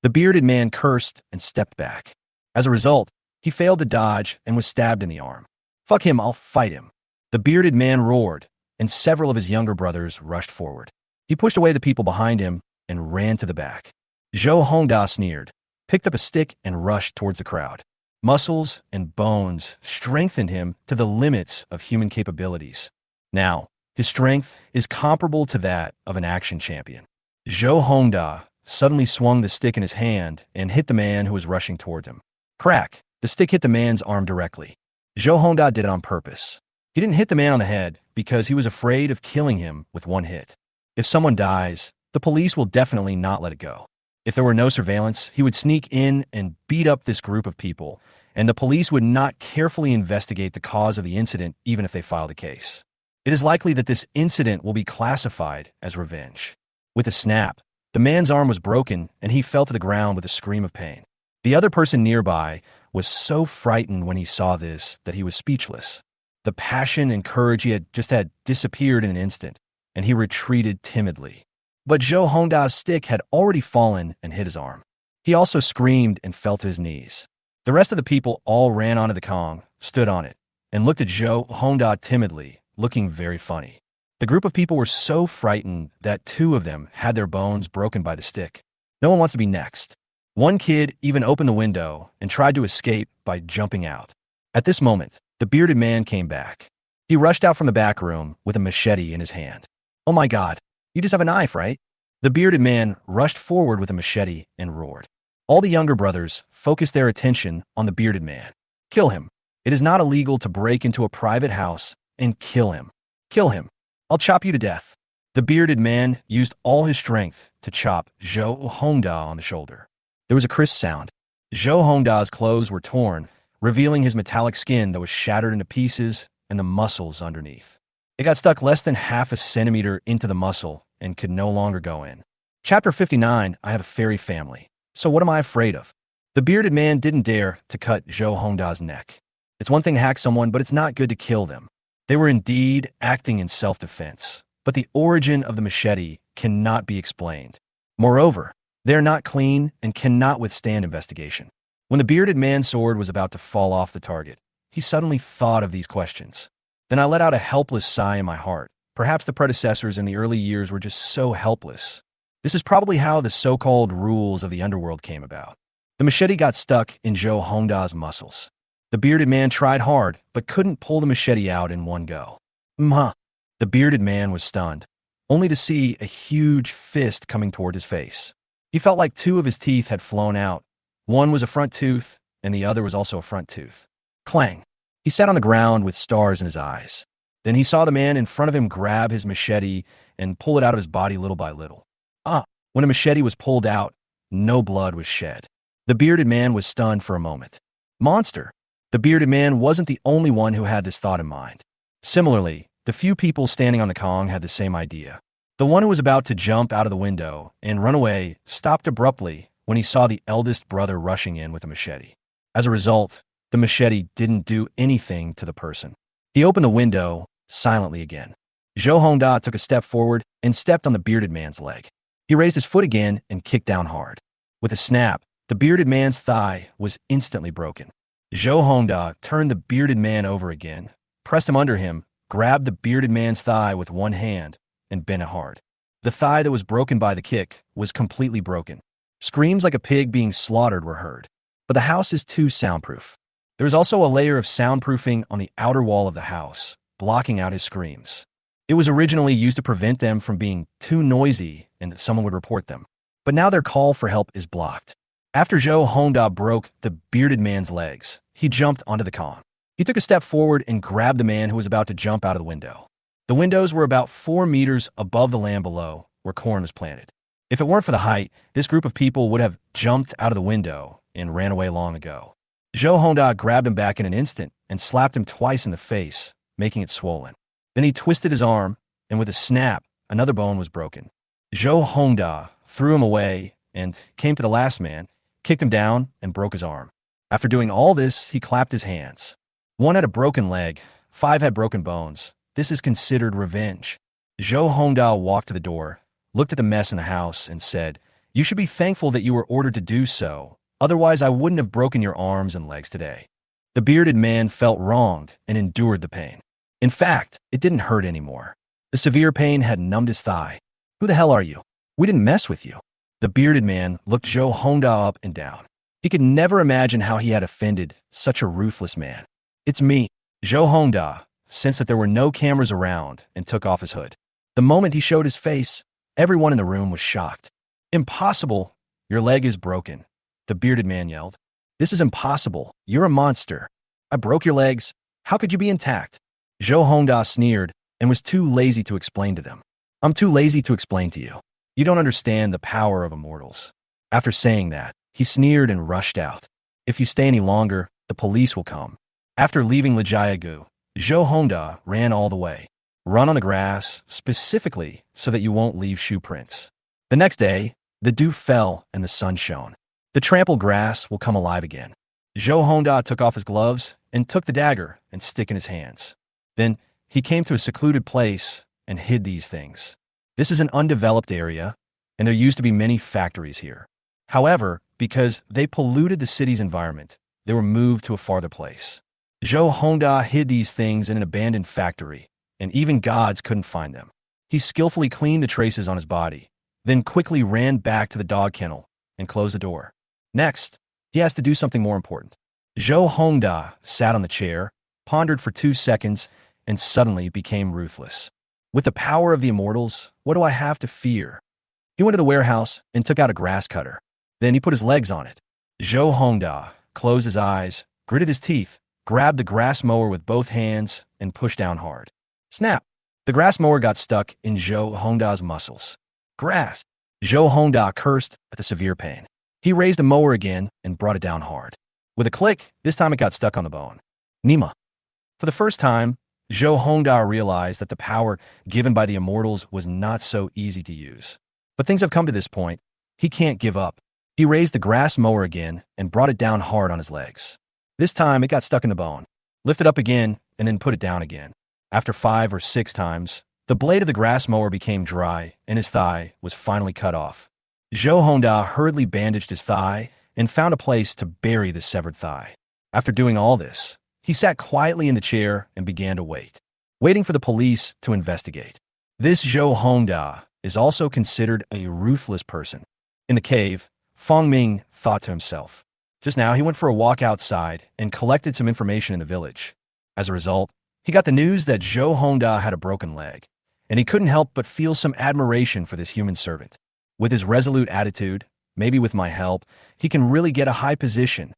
The bearded man cursed and stepped back. As a result, he failed to dodge and was stabbed in the arm. Fuck him, I'll fight him. The bearded man roared, and several of his younger brothers rushed forward. He pushed away the people behind him and ran to the back. Zhou Hongda sneered, picked up a stick and rushed towards the crowd. Muscles and bones strengthened him to the limits of human capabilities. Now, his strength is comparable to that of an action champion. Zhou Hongda suddenly swung the stick in his hand and hit the man who was rushing towards him. Crack! The stick hit the man's arm directly. Zhou Hongda did it on purpose. He didn't hit the man on the head because he was afraid of killing him with 1 hit. If someone dies, the police will definitely not let it go. If there were no surveillance, he would sneak in and beat up this group of people, and the police would not carefully investigate the cause of the incident even if they filed a case. It is likely that this incident will be classified as revenge. With a snap, the man's arm was broken and he fell to the ground with a scream of pain. The other person nearby was so frightened when he saw this that he was speechless. The passion and courage he had disappeared in an instant, and he retreated timidly. But Zhou Hongda's stick had already fallen and hit his arm. He also screamed and fell to his knees. The rest of the people all ran onto the Kong, stood on it, and looked at Zhou Hongda timidly, looking very funny. The group of people were so frightened that 2 of them had their bones broken by the stick. No one wants to be next. One kid even opened the window and tried to escape by jumping out. At this moment, the bearded man came back. He rushed out from the back room with a machete in his hand. Oh my God, you just have a knife, right? The bearded man rushed forward with a machete and roared. All the younger brothers focused their attention on the bearded man. Kill him. It is not illegal to break into a private house and kill him. Kill him. I'll chop you to death. The bearded man used all his strength to chop Zhou Hongda on the shoulder. There was a crisp sound. Zhou Hongda's clothes were torn, revealing his metallic skin that was shattered into pieces and the muscles underneath. It got stuck less than half a centimeter into the muscle and could no longer go in. Chapter 59, I have a fairy family. So what am I afraid of? The bearded man didn't dare to cut Zhou Hongda's neck. It's one thing to hack someone, but it's not good to kill them. They were indeed acting in self-defense, but the origin of the machete cannot be explained. Moreover, they are not clean and cannot withstand investigation. When the bearded man's sword was about to fall off the target, he suddenly thought of these questions. Then I let out a helpless sigh in my heart. Perhaps the predecessors in the early years were just so helpless. This is probably how the so-called rules of the underworld came about. The machete got stuck in Zhou Hongda's muscles. The bearded man tried hard, but couldn't pull the machete out in one go. The bearded man was stunned, only to see a huge fist coming toward his face. He felt like two of his teeth had flown out. One was a front tooth, and the other was also a front tooth. Clang! He sat on the ground with stars in his eyes. Then he saw the man in front of him grab his machete and pull it out of his body little by little. When a machete was pulled out, no blood was shed. The bearded man was stunned for a moment. Monster! The bearded man wasn't the only one who had this thought in mind. Similarly, the few people standing on the Kong had the same idea. The one who was about to jump out of the window and run away stopped abruptly when he saw the eldest brother rushing in with a machete. As a result, the machete didn't do anything to the person. He opened the window silently again. Zhou Hongda took a step forward and stepped on the bearded man's leg. He raised his foot again and kicked down hard. With a snap, the bearded man's thigh was instantly broken. Zhou Hongda turned the bearded man over again, pressed him under him, grabbed the bearded man's thigh with one hand, and bent it hard. The thigh that was broken by the kick was completely broken. Screams like a pig being slaughtered were heard. But the house is too soundproof. There is also a layer of soundproofing on the outer wall of the house, blocking out his screams. It was originally used to prevent them from being too noisy and that someone would report them. But now their call for help is blocked. After Zhou Hongda broke the bearded man's legs, he jumped onto the Kong. He took a step forward and grabbed the man who was about to jump out of the window. The windows were about 4 meters above the land below, where corn was planted. If it weren't for the height, this group of people would have jumped out of the window and ran away long ago. Zhou Hongda grabbed him back in an instant and slapped him twice in the face, making it swollen. Then he twisted his arm, and with a snap, another bone was broken. Zhou Hongda threw him away and came to the last man, kicked him down, and broke his arm. After doing all this, he clapped his hands. 1 had a broken leg, 5 had broken bones. This is considered revenge. Zhou Hongda walked to the door, looked at the mess in the house, and said, "You should be thankful that you were ordered to do so. Otherwise, I wouldn't have broken your arms and legs today." The bearded man felt wronged and endured the pain. In fact, it didn't hurt anymore. The severe pain had numbed his thigh. "Who the hell are you? We didn't mess with you." The bearded man looked Zhou Hongda up and down. He could never imagine how he had offended such a ruthless man. "It's me." Zhou Hongda sensed that there were no cameras around and took off his hood. The moment he showed his face, everyone in the room was shocked. "Impossible! Your leg is broken," the bearded man yelled. "This is impossible. You're a monster. I broke your legs. How could you be intact?" Zhou Hongda sneered and was too lazy to explain to them. "I'm too lazy to explain to you. You don't understand the power of immortals." After saying that, he sneered and rushed out. "If you stay any longer, the police will come." After leaving Lijiagu, Zhou Hongda ran all the way. Run on the grass, specifically so that you won't leave shoe prints. The next day, the dew fell and the sun shone. The trampled grass will come alive again. Zhou Hongda took off his gloves and took the dagger and stick in his hands. Then he came to a secluded place and hid these things. This is an undeveloped area, and there used to be many factories here. However, because they polluted the city's environment, they were moved to a farther place. Zhou Hongda hid these things in an abandoned factory, and even gods couldn't find them. He skillfully cleaned the traces on his body, then quickly ran back to the dog kennel and closed the door. Next, he has to do something more important. Zhou Hongda sat on the chair, pondered for 2 seconds, and suddenly became ruthless. With the power of the immortals, what do I have to fear? He went to the warehouse and took out a grass cutter. Then he put his legs on it. Zhou Hongda closed his eyes, gritted his teeth, grabbed the grass mower with both hands, and pushed down hard. Snap! The grass mower got stuck in Zhou Hongda's muscles. Grass! Zhou Hongda cursed at the severe pain. He raised the mower again and brought it down hard. With a click, this time it got stuck on the bone. Nima. For the first time, Zhou Hongda realized that the power given by the immortals was not so easy to use. But things have come to this point. He can't give up. He raised the grass mower again and brought it down hard on his legs. This time, it got stuck in the bone. Lifted up again and then put it down again. After 5 or 6 times, the blade of the grass mower became dry and his thigh was finally cut off. Zhou Hongda hurriedly bandaged his thigh and found a place to bury the severed thigh. After doing all this, he sat quietly in the chair and began to wait, waiting for the police to investigate. This Zhou Hongda is also considered a ruthless person. In the cave, Fong Ming thought to himself. Just now, he went for a walk outside and collected some information in the village. As a result, he got the news that Zhou Hongda had a broken leg, and he couldn't help but feel some admiration for this human servant. With his resolute attitude, maybe with my help, he can really get a high position.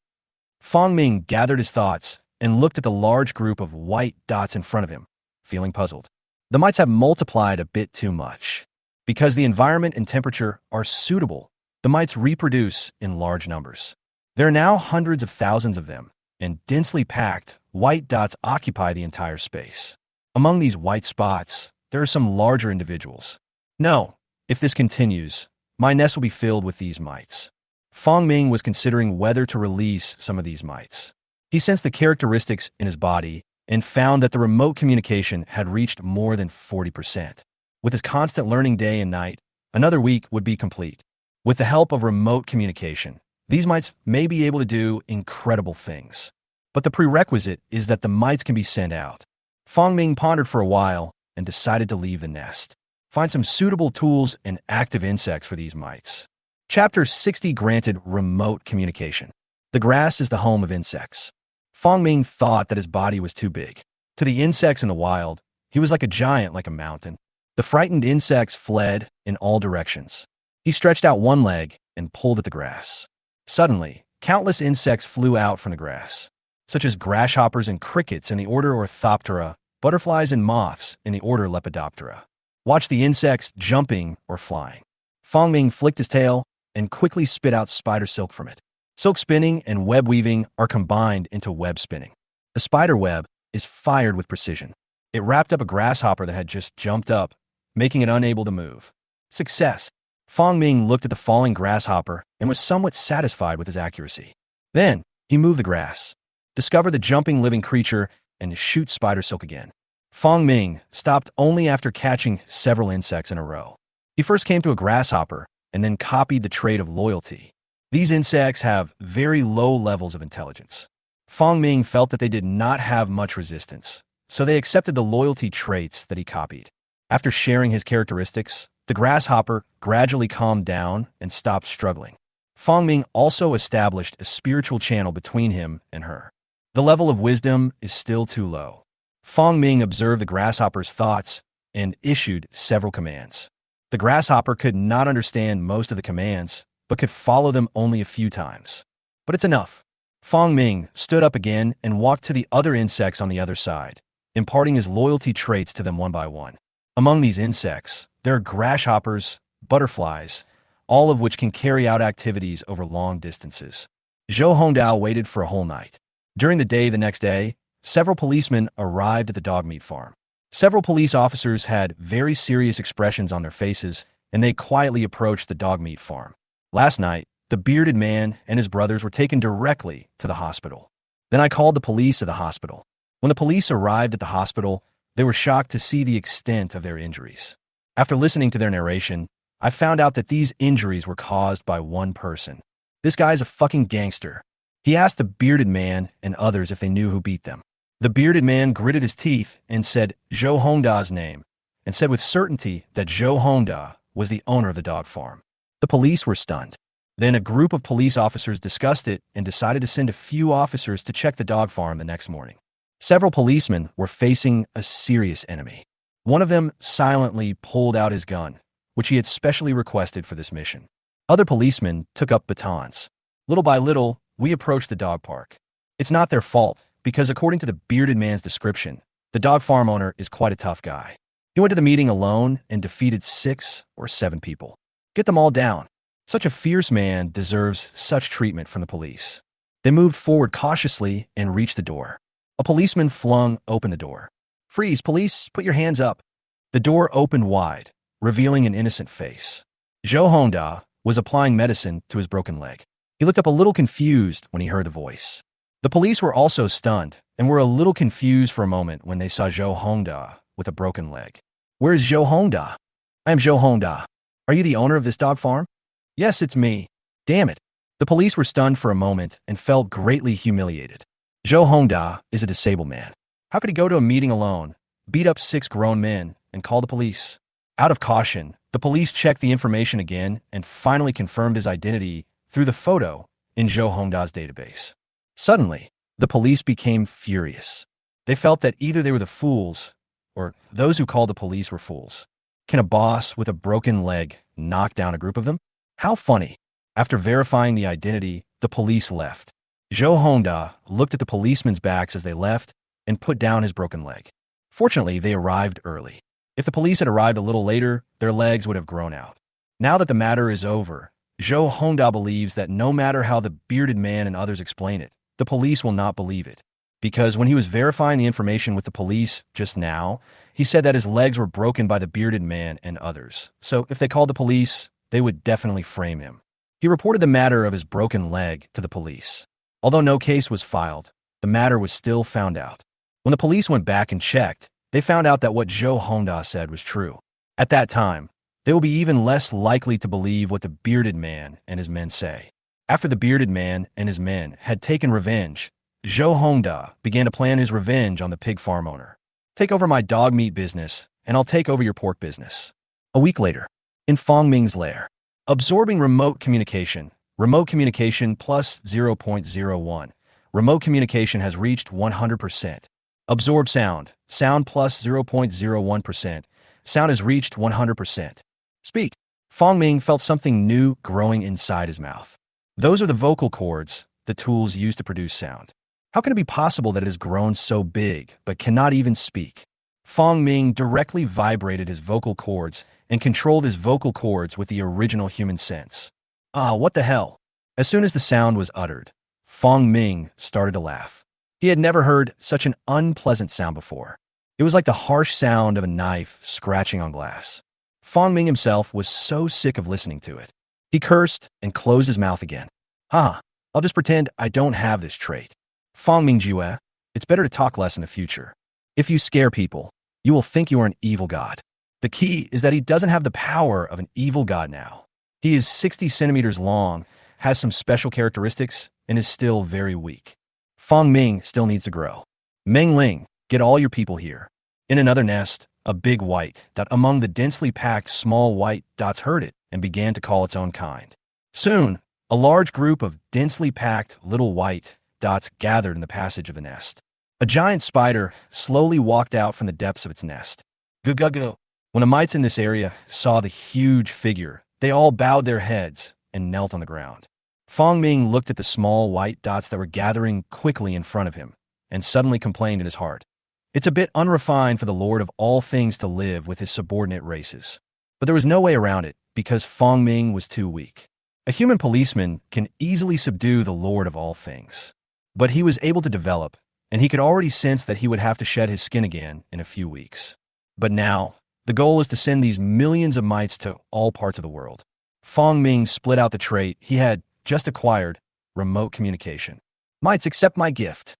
Fong Ming gathered his thoughts and looked at the large group of white dots in front of him, feeling puzzled. The mites have multiplied a bit too much. Because the environment and temperature are suitable, the mites reproduce in large numbers. There are now hundreds of thousands of them, and densely packed, white dots occupy the entire space. Among these white spots, there are some larger individuals. No, if this continues, my nest will be filled with these mites. Fong Ming was considering whether to release some of these mites. He sensed the characteristics in his body and found that the remote communication had reached more than 40%. With his constant learning day and night, another week would be complete. With the help of remote communication, these mites may be able to do incredible things. But the prerequisite is that the mites can be sent out. Fong Ming pondered for a while and decided to leave the nest. Find some suitable tools and active insects for these mites. Chapter 60 granted remote communication. The grass is the home of insects. Fong Ming thought that his body was too big. To the insects in the wild, he was like a giant, like a mountain. The frightened insects fled in all directions. He stretched out one leg and pulled at the grass. Suddenly, countless insects flew out from the grass, such as grasshoppers and crickets in the order Orthoptera, butterflies and moths in the order Lepidoptera. Watch the insects jumping or flying. Fong Ming flicked his tail and quickly spit out spider silk from it. Silk spinning and web weaving are combined into web spinning. The spider web is fired with precision. It wrapped up a grasshopper that had just jumped up, making it unable to move. Success! Fong Ming looked at the falling grasshopper and was somewhat satisfied with his accuracy. Then, he moved the grass, discovered the jumping living creature, and shoot spider silk again. Fong Ming stopped only after catching several insects in a row. He first came to a grasshopper and then copied the trait of loyalty. These insects have very low levels of intelligence. Fong Ming felt that they did not have much resistance, so they accepted the loyalty traits that he copied. After sharing his characteristics, the grasshopper gradually calmed down and stopped struggling. Fong Ming also established a spiritual channel between him and her. The level of wisdom is still too low. Fong Ming observed the grasshopper's thoughts and issued several commands. The grasshopper could not understand most of the commands, but could follow them only a few times. But it's enough. Fong Ming stood up again and walked to the other insects on the other side, imparting his loyalty traits to them one by one. Among these insects, there are grasshoppers, butterflies, all of which can carry out activities over long distances. Zhou Hongdao waited for a whole night. During the day the next day, several policemen arrived at the dog meat farm. Several police officers had very serious expressions on their faces, and they quietly approached the dog meat farm. Last night, the bearded man and his brothers were taken directly to the hospital. Then I called the police at the hospital. When the police arrived at the hospital, they were shocked to see the extent of their injuries. After listening to their narration, I found out that these injuries were caused by one person. This guy's a fucking gangster. He asked the bearded man and others if they knew who beat them. The bearded man gritted his teeth and said Zhou Hongda's name, and said with certainty that Zhou Hongda was the owner of the dog farm. The police were stunned. Then a group of police officers discussed it and decided to send a few officers to check the dog farm the next morning. Several policemen were facing a serious enemy. One of them silently pulled out his gun, which he had specially requested for this mission. Other policemen took up batons. Little by little, we approached the dog park. It's not their fault, because according to the bearded man's description, the dog farm owner is quite a tough guy. He went to the meeting alone and defeated 6 or 7 people. Get them all down. Such a fierce man deserves such treatment from the police. They moved forward cautiously and reached the door. A policeman flung open the door. Freeze, police, put your hands up. The door opened wide, revealing an innocent face. Zhou Hongda was applying medicine to his broken leg. He looked up a little confused when he heard the voice. The police were also stunned and were a little confused for a moment when they saw Zhou Hongda with a broken leg. Where is Zhou Hongda? I am Zhou Hongda. Are you the owner of this dog farm? Yes, it's me. Damn it. The police were stunned for a moment and felt greatly humiliated. Zhou Hongda is a disabled man. How could he go to a meeting alone, beat up 6 grown men, and call the police? Out of caution, the police checked the information again and finally confirmed his identity through the photo in Zhou Hongda's database. Suddenly, the police became furious. They felt that either they were the fools or those who called the police were fools. Can a boss with a broken leg knock down a group of them? How funny. After verifying the identity, the police left. Zhou Hongda looked at the policemen's backs as they left and put down his broken leg. Fortunately, they arrived early. If the police had arrived a little later, their legs would have grown out. Now that the matter is over, Zhou Hongda believes that no matter how the bearded man and others explain it, the police will not believe it. Because when he was verifying the information with the police just now, he said that his legs were broken by the bearded man and others. So if they called the police, they would definitely frame him. He reported the matter of his broken leg to the police. Although no case was filed, the matter was still found out. When the police went back and checked, they found out that what Zhou Hongda said was true. At that time, they will be even less likely to believe what the bearded man and his men say. After the bearded man and his men had taken revenge, Zhou Hongda began to plan his revenge on the pig farm owner. Take over my dog meat business, and I'll take over your pork business. A week later, in Fong Ming's lair, absorbing remote communication plus 0.01. Remote communication has reached 100%. Absorb sound plus 0.01%. Sound has reached 100%. Speak. Fong Ming felt something new growing inside his mouth. Those are the vocal cords, the tools used to produce sound. How can it be possible that it has grown so big, but cannot even speak? Fong Ming directly vibrated his vocal cords and controlled his vocal cords with the original human sense. What the hell? As soon as the sound was uttered, Fong Ming started to laugh. He had never heard such an unpleasant sound before. It was like the harsh sound of a knife scratching on glass. Fong Ming himself was so sick of listening to it. He cursed and closed his mouth again. I'll just pretend I don't have this trait. Fong Ming Jue, it's better to talk less in the future. If you scare people, you will think you are an evil god. The key is that he doesn't have the power of an evil god now. He is 60 centimeters long, has some special characteristics, and is still very weak. Fong Ming still needs to grow. Meng Ling, get all your people here. In another nest, a big white dot among the densely packed small white dots heard it and began to call its own kind. Soon, a large group of densely packed little white dots gathered in the passage of the nest. A giant spider slowly walked out from the depths of its nest. Go. When the mites in this area saw the huge figure, they all bowed their heads and knelt on the ground. Fong Ming looked at the small white dots that were gathering quickly in front of him and suddenly complained in his heart. It's a bit unrefined for the Lord of all things to live with his subordinate races. But there was no way around it because Fong Ming was too weak. A human policeman can easily subdue the Lord of all things. But he was able to develop, and he could already sense that he would have to shed his skin again in a few weeks. But now, the goal is to send these millions of mites to all parts of the world. Fong Ming split out the trait he had just acquired, remote communication. Mites, accept my gift.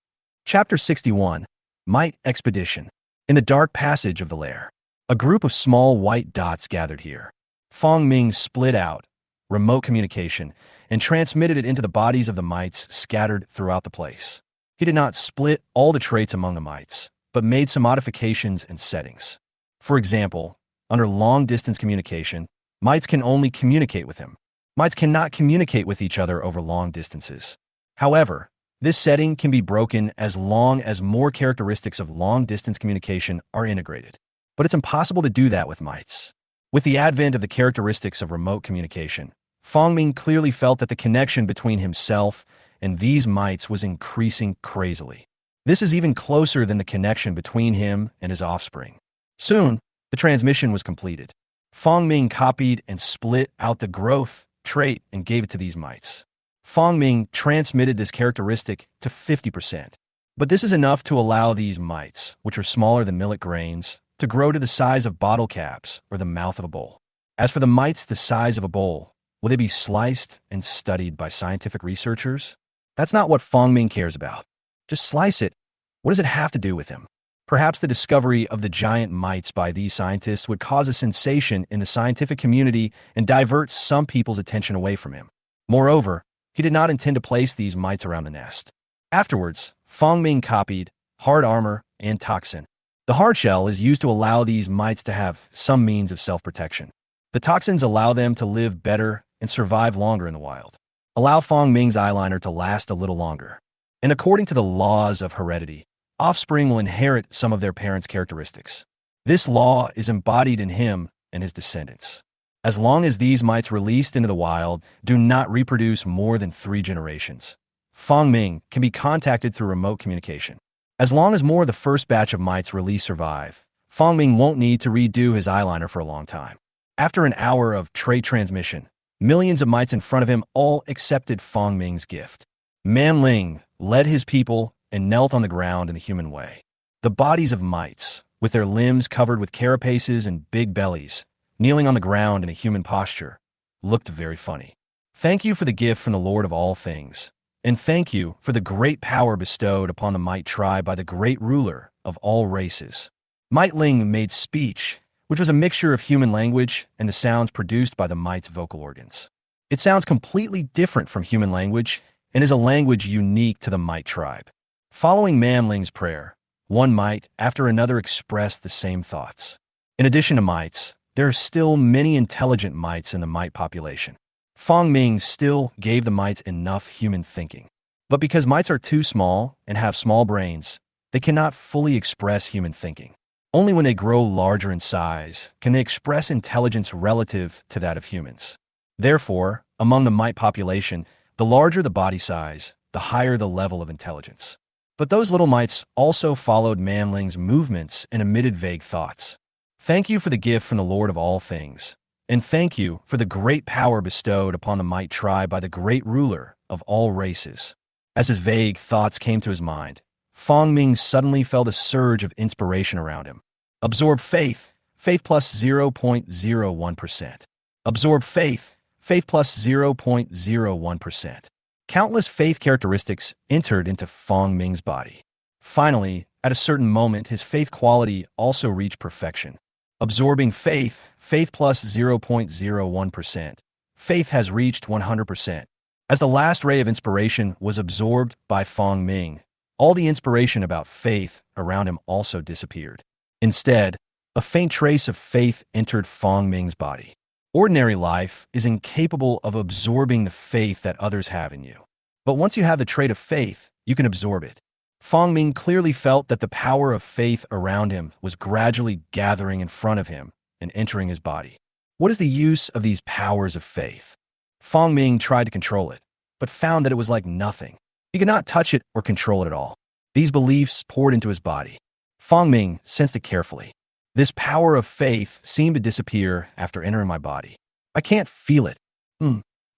Chapter 61, Mite Expedition. In the dark passage of the lair, a group of small white dots gathered here. Fong Ming split out remote communication and transmitted it into the bodies of the mites scattered throughout the place. He did not split all the traits among the mites, but made some modifications and settings. For example, under long-distance communication, mites can only communicate with him. Mites cannot communicate with each other over long distances. However, this setting can be broken as long as more characteristics of long-distance communication are integrated. But it's impossible to do that with mites. With the advent of the characteristics of remote communication, Fong Ming clearly felt that the connection between himself and these mites was increasing crazily. This is even closer than the connection between him and his offspring. Soon, The transmission was completed. Fong Ming copied and split out the growth trait and gave it to these mites. Fong Ming transmitted this characteristic to 50%. But this is enough to allow these mites, which are smaller than millet grains, to grow to the size of bottle caps or the mouth of a bowl. As for the mites the size of a bowl, will they be sliced and studied by scientific researchers? That's not what Fong Ming cares about. Just slice it. What does it have to do with him? Perhaps the discovery of the giant mites by these scientists would cause a sensation in the scientific community and divert some people's attention away from him. Moreover, he did not intend to place these mites around the nest. Afterwards, Fong Ming copied hard armor and toxin. The hard shell is used to allow these mites to have some means of self-protection. The toxins allow them to live better and survive longer in the wild. Allow Fong Ming's eyeliner to last a little longer. And according to the laws of heredity, offspring will inherit some of their parents' characteristics. This law is embodied in him and his descendants. As long as these mites released into the wild do not reproduce more than 3 generations, Fong Ming can be contacted through remote communication. As long as more of the first batch of mites released survive, Fong Ming won't need to redo his eyeliner for a long time. After an hour of trait transmission, millions of mites in front of him all accepted Fong Ming's gift. Man Ling led his people and knelt on the ground in the human way. The bodies of mites, with their limbs covered with carapaces and big bellies, kneeling on the ground in a human posture, looked very funny. Thank you for the gift from the Lord of all things, and thank you for the great power bestowed upon the Mite tribe by the great ruler of all races. Mite Ling made speech, which was a mixture of human language and the sounds produced by the Mite's vocal organs. It sounds completely different from human language and is a language unique to the Mite tribe. Following Man Ling's prayer, one Mite after another expressed the same thoughts. In addition to mites, there are still many intelligent mites in the Mite population. Fong Ming still gave the mites enough human thinking. But because mites are too small and have small brains, they cannot fully express human thinking. Only when they grow larger in size can they express intelligence relative to that of humans. Therefore, among the Mite population, the larger the body size, the higher the level of intelligence. But those little mites also followed Man Ling's movements and emitted vague thoughts. Thank you for the gift from the Lord of all things, and thank you for the great power bestowed upon the Mite tribe by the great ruler of all races. As his vague thoughts came to his mind, Fong Ming suddenly felt a surge of inspiration around him. Absorb faith, faith plus 0.01%. Absorb faith, faith plus 0.01%. Countless faith characteristics entered into Fong Ming's body. Finally, at a certain moment, his faith quality also reached perfection. Absorbing faith, faith plus 0.01%. Faith has reached 100%. As the last ray of inspiration was absorbed by Fong Ming, all the inspiration about faith around him also disappeared. Instead, a faint trace of faith entered Fong Ming's body. Ordinary life is incapable of absorbing the faith that others have in you. But once you have the trait of faith, you can absorb it. Fong Ming clearly felt that the power of faith around him was gradually gathering in front of him and entering his body. What is the use of these powers of faith? Fong Ming tried to control it, but found that it was like nothing. He could not touch it or control it at all. These beliefs poured into his body. Fong Ming sensed it carefully. This power of faith seemed to disappear after entering my body. I can't feel it.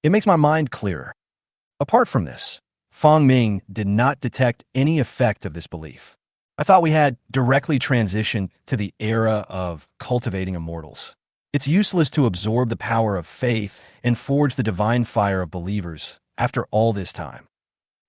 It makes my mind clearer. Apart from this, Fong Ming did not detect any effect of this belief. I thought we had directly transitioned to the era of cultivating immortals. It's useless to absorb the power of faith and forge the divine fire of believers after all this time.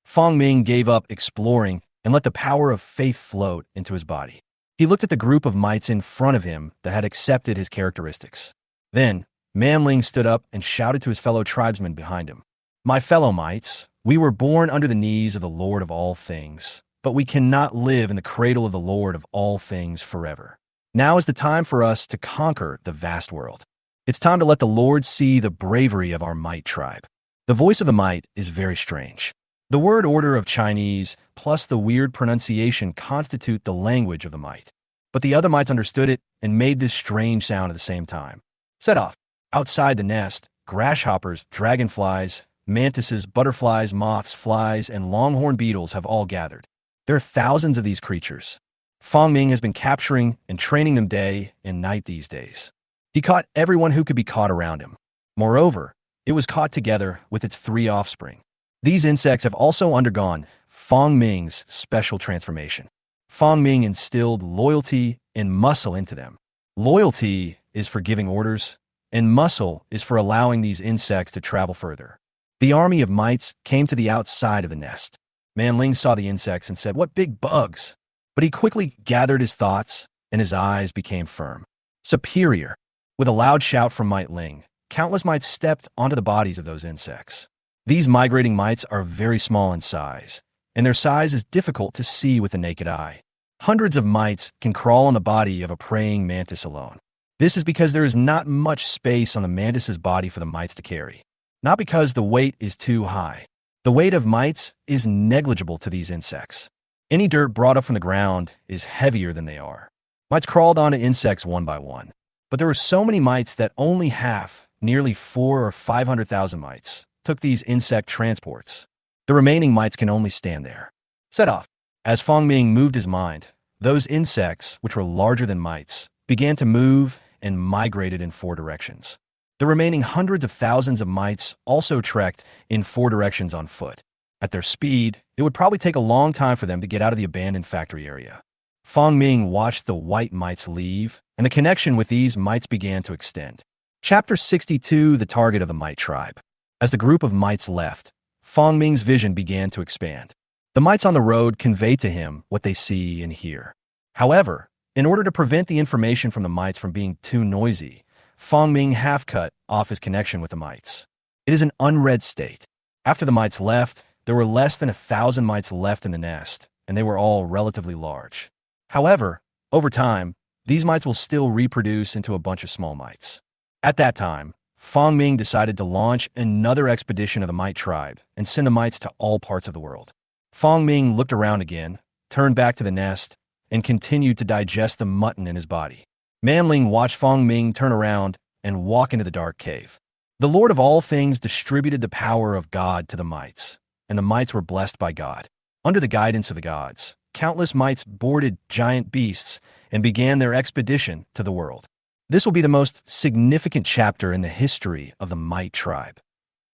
Fong Ming gave up exploring and let the power of faith float into his body. He looked at the group of mites in front of him that had accepted his characteristics. Then, Man Ling stood up and shouted to his fellow tribesmen behind him. My fellow mites, we were born under the knees of the Lord of all things, but we cannot live in the cradle of the Lord of all things forever. Now is the time for us to conquer the vast world. It's time to let the Lord see the bravery of our Mite tribe. The voice of the Mite is very strange. The word order of Chinese plus the weird pronunciation constitute the language of the Mite. But the other mites understood it and made this strange sound at the same time. Set off. Outside the nest, grasshoppers, dragonflies, mantises, butterflies, moths, flies, and longhorn beetles have all gathered. There are thousands of these creatures. Fong Ming has been capturing and training them day and night these days. He caught everyone who could be caught around him. Moreover, it was caught together with its 3 offspring. These insects have also undergone Fong Ming's special transformation. Fong Ming instilled loyalty and muscle into them. Loyalty is for giving orders, and muscle is for allowing these insects to travel further. The army of mites came to the outside of the nest. Manling saw the insects and said, "What big bugs!" But he quickly gathered his thoughts, and his eyes became firm. Superior. With a loud shout from Mite Ling, countless mites stepped onto the bodies of those insects. These migrating mites are very small in size, and their size is difficult to see with the naked eye. Hundreds of mites can crawl on the body of a praying mantis alone. This is because there is not much space on the mantis's body for the mites to carry. Not because the weight is too high. The weight of mites is negligible to these insects. Any dirt brought up from the ground is heavier than they are. Mites crawled onto insects one by one, but there were so many mites that only half, nearly 400,000 or 500,000 mites, took these insect transports. The remaining mites can only stand there. Set off. As Fong Ming moved his mind, those insects, which were larger than mites, began to move and migrated in 4 directions. The remaining hundreds of thousands of mites also trekked in 4 directions on foot. At their speed, it would probably take a long time for them to get out of the abandoned factory area. Fong Ming watched the white mites leave, and the connection with these mites began to extend. Chapter 62, The Target of the Mite Tribe. As the group of mites left, Fong Ming's vision began to expand. The mites on the road convey to him what they see and hear. However, in order to prevent the information from the mites from being too noisy, Fong Ming half-cut off his connection with the mites. It is an unread state. After the mites left, there were less than 1,000 mites left in the nest, and they were all relatively large. However, over time, these mites will still reproduce into a bunch of small mites. At that time, Fong Ming decided to launch another expedition of the mite tribe and send the mites to all parts of the world. Fong Ming looked around again, turned back to the nest, and continued to digest the mutton in his body. Manling watched Fong Ming turn around and walk into the dark cave. The Lord of all things distributed the power of God to the mites, and the mites were blessed by God. Under the guidance of the gods, countless mites boarded giant beasts and began their expedition to the world. This will be the most significant chapter in the history of the mite tribe.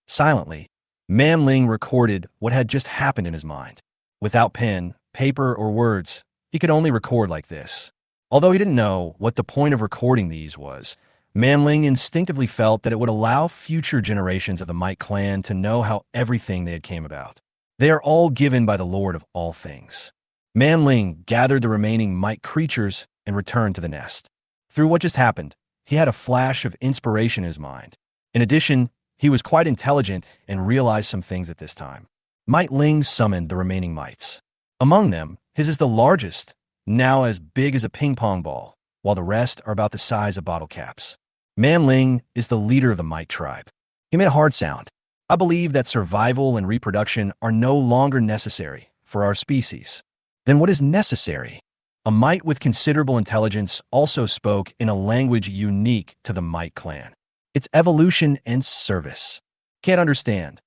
Silently, Manling recorded what had just happened in his mind. Without pen, paper, or words, he could only record like this. Although he didn't know what the point of recording these was, Manling instinctively felt that it would allow future generations of the Mite clan to know how everything they had came about. They are all given by the Lord of all things. Manling gathered the remaining Mite creatures and returned to the nest. Through what just happened, he had a flash of inspiration in his mind. In addition, he was quite intelligent and realized some things at this time. Mite Ling summoned the remaining mites. Among them, his is the largest, now as big as a ping-pong ball, while the rest are about the size of bottle caps. Manling is the leader of the mite tribe. He made a hard sound. I believe that survival and reproduction are no longer necessary for our species. Then what is necessary? A mite with considerable intelligence also spoke in a language unique to the Mite clan. It's evolution and service. Can't understand.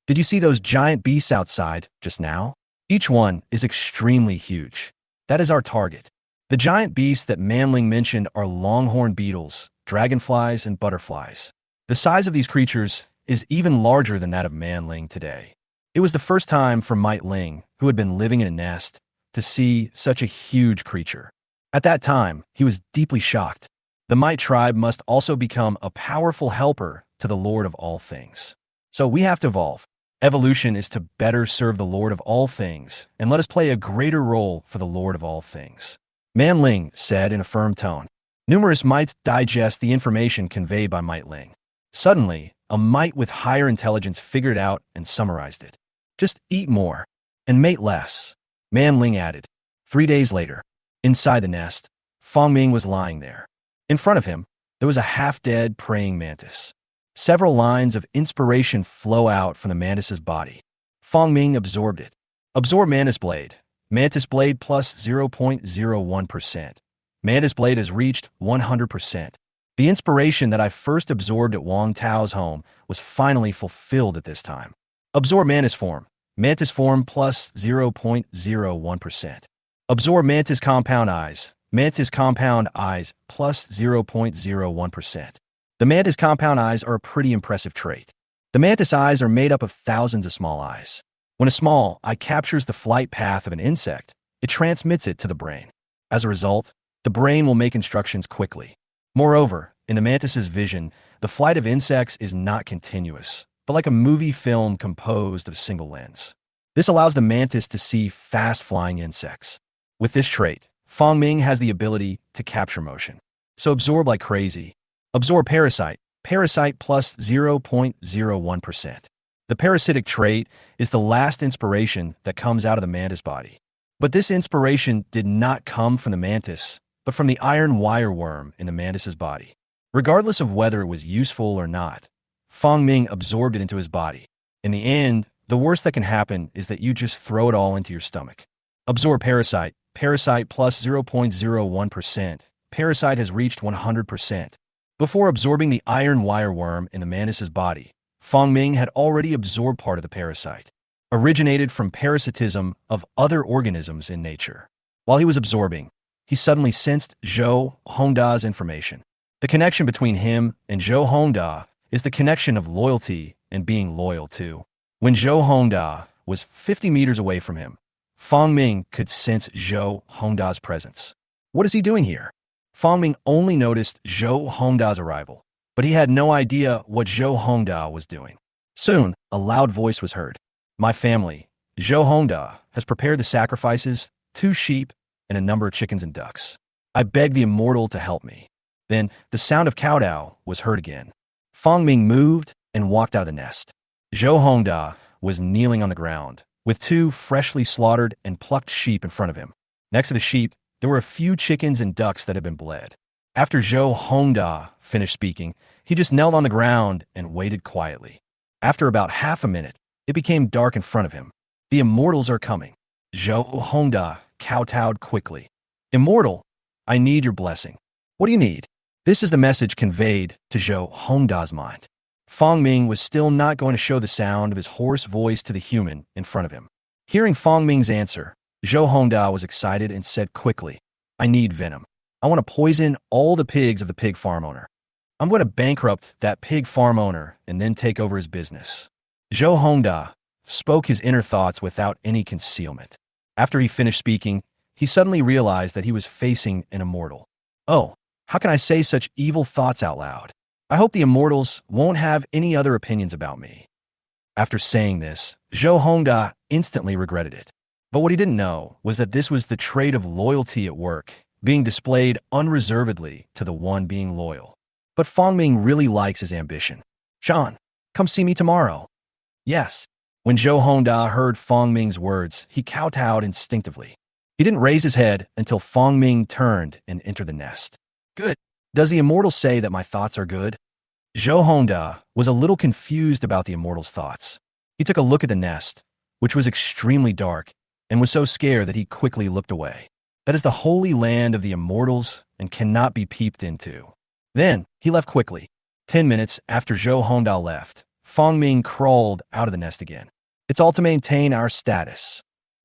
Did you see those giant beasts outside just now? Each one is extremely huge. That is our target. The giant beasts that Manling mentioned are longhorn beetles, dragonflies, and butterflies. The size of these creatures is even larger than that of Manling today. It was the first time for Mite Ling, who had been living in a nest, to see such a huge creature. At that time, he was deeply shocked. The Mite tribe must also become a powerful helper to the Lord of all things. So we have to evolve. Evolution is to better serve the Lord of all things, and let us play a greater role for the Lord of all things. Manling said in a firm tone. Numerous mites digest the information conveyed by Mite Ling. Suddenly, a mite with higher intelligence figured out and summarized it. Just eat more and mate less, Manling added. 3 days later, inside the nest, Fong Ming was lying there. In front of him, there was a half-dead praying mantis. Several lines of inspiration flow out from the mantis's body. Fong Ming absorbed it. Absorb Mantis Blade. Mantis Blade plus 0.01%. Mantis Blade has reached 100%. The inspiration that I first absorbed at Wang Tao's home was finally fulfilled at this time. Absorb Mantis Form. Mantis Form plus 0.01%. Absorb mantis compound eyes. Mantis compound eyes plus 0.01%. The mantis compound eyes are a pretty impressive trait. The mantis eyes are made up of thousands of small eyes. When a small eye captures the flight path of an insect, it transmits it to the brain. As a result, the brain will make instructions quickly. Moreover, in the mantis's vision, the flight of insects is not continuous, but like a movie film composed of single lens. This allows the mantis to see fast-flying insects. With this trait, Fangming has the ability to capture motion. So absorb like crazy. Absorb parasite. Parasite plus 0.01%. The parasitic trait is the last inspiration that comes out of the mantis body. But this inspiration did not come from the mantis, but from the iron wireworm in the mantis's body. Regardless of whether it was useful or not, Fangming absorbed it into his body. In the end, the worst that can happen is that you just throw it all into your stomach. Absorb parasite. Parasite plus 0.01%. Parasite has reached 100%. Before absorbing the iron wireworm in the mantis's body, Fangming had already absorbed part of the parasite, originated from parasitism of other organisms in nature. While he was absorbing, he suddenly sensed Zhou Hongda's information. The connection between him and Zhou Hongda is the connection of loyalty and being loyal too. When Zhou Hongda was 50 meters away from him, Fangming could sense Zhou Hongda's presence. What is he doing here? Fangming only noticed Zhou Hongda's arrival, but he had no idea what Zhou Hongda was doing. Soon, a loud voice was heard. My family, Zhou Hongda, has prepared the sacrifices, 2 sheep, and a number of chickens and ducks. I beg the immortal to help me. Then, the sound of kowtow was heard again. Fangming moved and walked out of the nest. Zhou Hongda was kneeling on the ground, with 2 freshly slaughtered and plucked sheep in front of him. Next to the sheep, there were a few chickens and ducks that had been bled. After Zhou Hongda finished speaking, he just knelt on the ground and waited quietly. After about half a minute, it became dark in front of him. The immortals are coming. Zhou Hongda kowtowed quickly. Immortal, I need your blessing. What do you need? This is the message conveyed to Zhou Hongda's mind. Fangming was still not going to show the sound of his hoarse voice to the human in front of him. Hearing Fangming's answer, Zhou Hongda was excited and said quickly, I need venom. I want to poison all the pigs of the pig farm owner. I'm going to bankrupt that pig farm owner and then take over his business. Zhou Hongda spoke his inner thoughts without any concealment. After he finished speaking, he suddenly realized that he was facing an immortal. Oh, how can I say such evil thoughts out loud? I hope the immortals won't have any other opinions about me. After saying this, Zhou Hongda instantly regretted it. But what he didn't know was that this was the trait of loyalty at work, being displayed unreservedly to the one being loyal. But Fangming really likes his ambition. Sean, come see me tomorrow. Yes. When Zhou Hongda heard Fangming's words, he kowtowed instinctively. He didn't raise his head until Fangming turned and entered the nest. Good. Does the immortal say that my thoughts are good? Zhou Hongda was a little confused about the immortal's thoughts. He took a look at the nest, which was extremely dark, and was so scared that he quickly looked away. That is the holy land of the immortals and cannot be peeped into. Then, he left quickly. 10 minutes after Zhou Hongda left, Fangming crawled out of the nest again. It's all to maintain our status.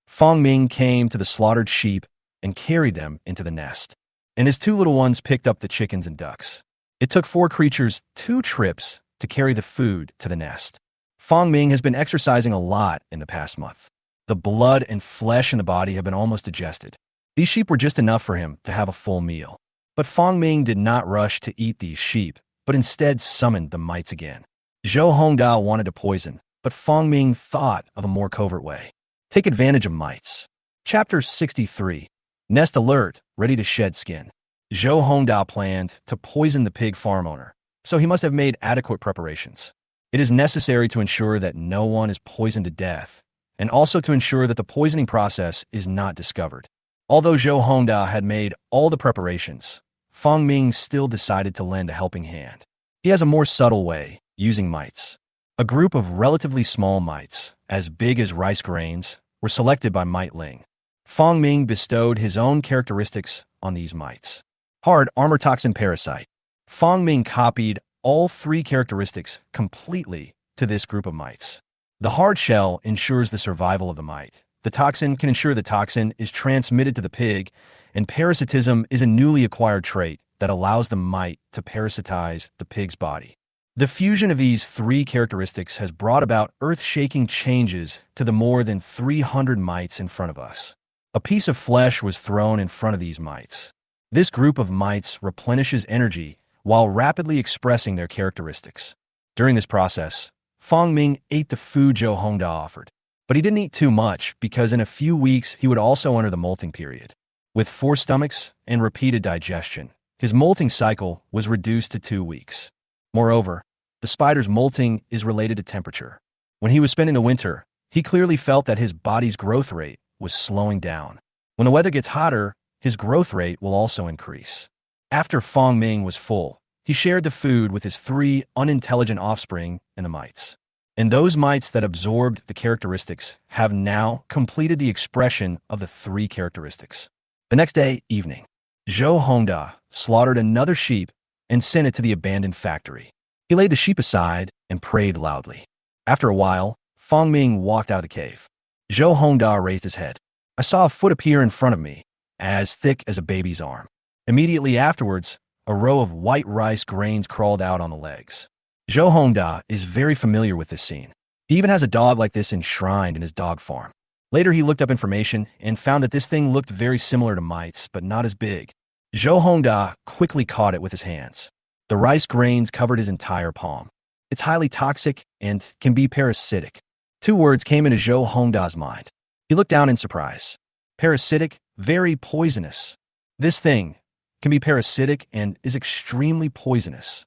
Fangming came to the slaughtered sheep and carried them into the nest, and his 2 little ones picked up the chickens and ducks. It took 4 creatures 2 trips to carry the food to the nest. Fangming has been exercising a lot in the past month. The blood and flesh in the body have been almost digested. These sheep were just enough for him to have a full meal. But Fangming did not rush to eat these sheep, but instead summoned the mites again. Zhou Hongda wanted to poison, but Fangming thought of a more covert way. Take advantage of mites. Chapter 63. Nest alert, ready to shed skin. Zhou Hongda planned to poison the pig farm owner, so he must have made adequate preparations. It is necessary to ensure that no one is poisoned to death, and also to ensure that the poisoning process is not discovered. Although Zhou Hongda had made all the preparations, Fangming still decided to lend a helping hand. He has a more subtle way, using mites. A group of relatively small mites, as big as rice grains, were selected by Mite Ling. Fangming bestowed his own characteristics on these mites. Hard armor toxin parasite. Fangming copied all 3 characteristics completely to this group of mites. The hard shell ensures the survival of the mite, The toxin can ensure the toxin is transmitted to the pig, and parasitism is a newly acquired trait that allows the mite to parasitize the pig's body. The fusion of these three characteristics has brought about earth-shaking changes to the more than 300 mites in front of us. A piece of flesh was thrown in front of these mites. This group of mites replenishes energy while rapidly expressing their characteristics. During this process, Fong Ming ate the food Zhou Hongda offered. But he didn't eat too much because in a few weeks he would also enter the molting period. With 4 stomachs and repeated digestion, his molting cycle was reduced to 2 weeks. Moreover, the spider's molting is related to temperature. When he was spending the winter, he clearly felt that his body's growth rate was slowing down. When the weather gets hotter, his growth rate will also increase. After Fong Ming was full, he shared the food with his 3 unintelligent offspring and the mites. And those mites that absorbed the characteristics have now completed the expression of the 3 characteristics. The next day, evening, Zhou Hongda slaughtered another sheep and sent it to the abandoned factory. He laid the sheep aside and prayed loudly. After a while, Fong Ming walked out of the cave. Zhou Hongda raised his head. I saw a foot appear in front of me, as thick as a baby's arm. Immediately afterwards, a row of white rice grains crawled out on the legs. Zhou Hongda is very familiar with this scene. He even has a dog like this enshrined in his dog farm. Later, he looked up information and found that this thing looked very similar to mites, but not as big. Zhou Hongda quickly caught it with his hands. The rice grains covered his entire palm. It's highly toxic and can be parasitic. 2 words came into Zhou Hongda's mind. He looked down in surprise. Parasitic, very poisonous. This thing can be parasitic and is extremely poisonous.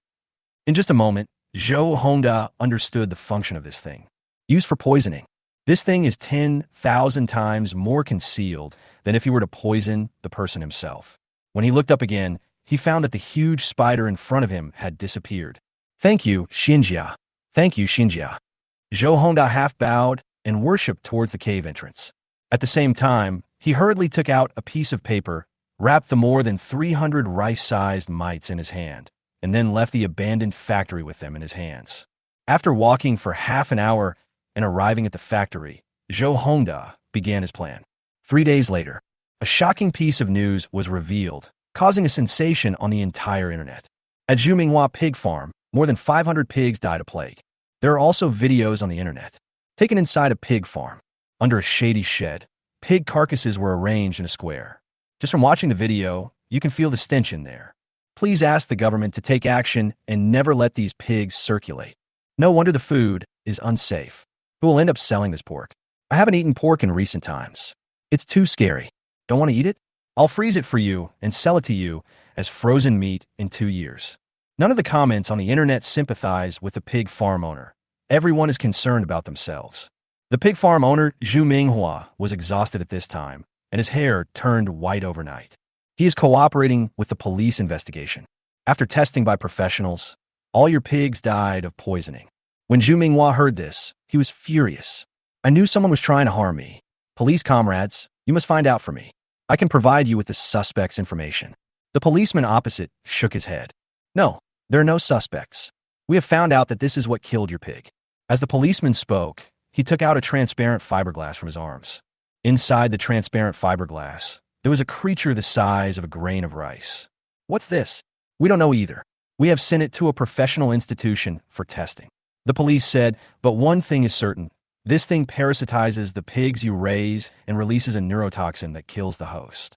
In just a moment, Zhou Hongda understood the function of this thing. Used for poisoning. This thing is 10,000 times more concealed than if he were to poison the person himself. When he looked up again, he found that the huge spider in front of him had disappeared. Thank you, Xinjia. Thank you, Xinjia. Zhou Hongda half bowed and worshipped towards the cave entrance. At the same time, he hurriedly took out a piece of paper, wrapped the more than 300 rice-sized mites in his hand, and then left the abandoned factory with them in his hands. After walking for half an hour and arriving at the factory, Zhou Hongda began his plan. 3 days later, a shocking piece of news was revealed, causing a sensation on the entire internet. At Manhwa pig farm, more than 500 pigs died of plague. There are also videos on the internet. Taken inside a pig farm, under a shady shed, pig carcasses were arranged in a square. Just from watching the video, you can feel the stench in there. Please ask the government to take action and never let these pigs circulate. No wonder the food is unsafe. Who will end up selling this pork? I haven't eaten pork in recent times. It's too scary. Don't want to eat it? I'll freeze it for you and sell it to you as frozen meat in 2 years. None of the comments on the internet sympathize with the pig farm owner. Everyone is concerned about themselves. The pig farm owner, Zhu Minghua, was exhausted at this time, and his hair turned white overnight. He is cooperating with the police investigation. After testing by professionals, all your pigs died of poisoning. When Zhu Minghua heard this, he was furious. I knew someone was trying to harm me. Police comrades, you must find out for me. I can provide you with the suspect's information. The policeman opposite shook his head. No, there are no suspects. We have found out that this is what killed your pig. As the policeman spoke, he took out a transparent fiberglass from his arms. Inside the transparent fiberglass, there was a creature the size of a grain of rice. What's this? We don't know either. We have sent it to a professional institution for testing. The police said, but one thing is certain. This thing parasitizes the pigs you raise and releases a neurotoxin that kills the host.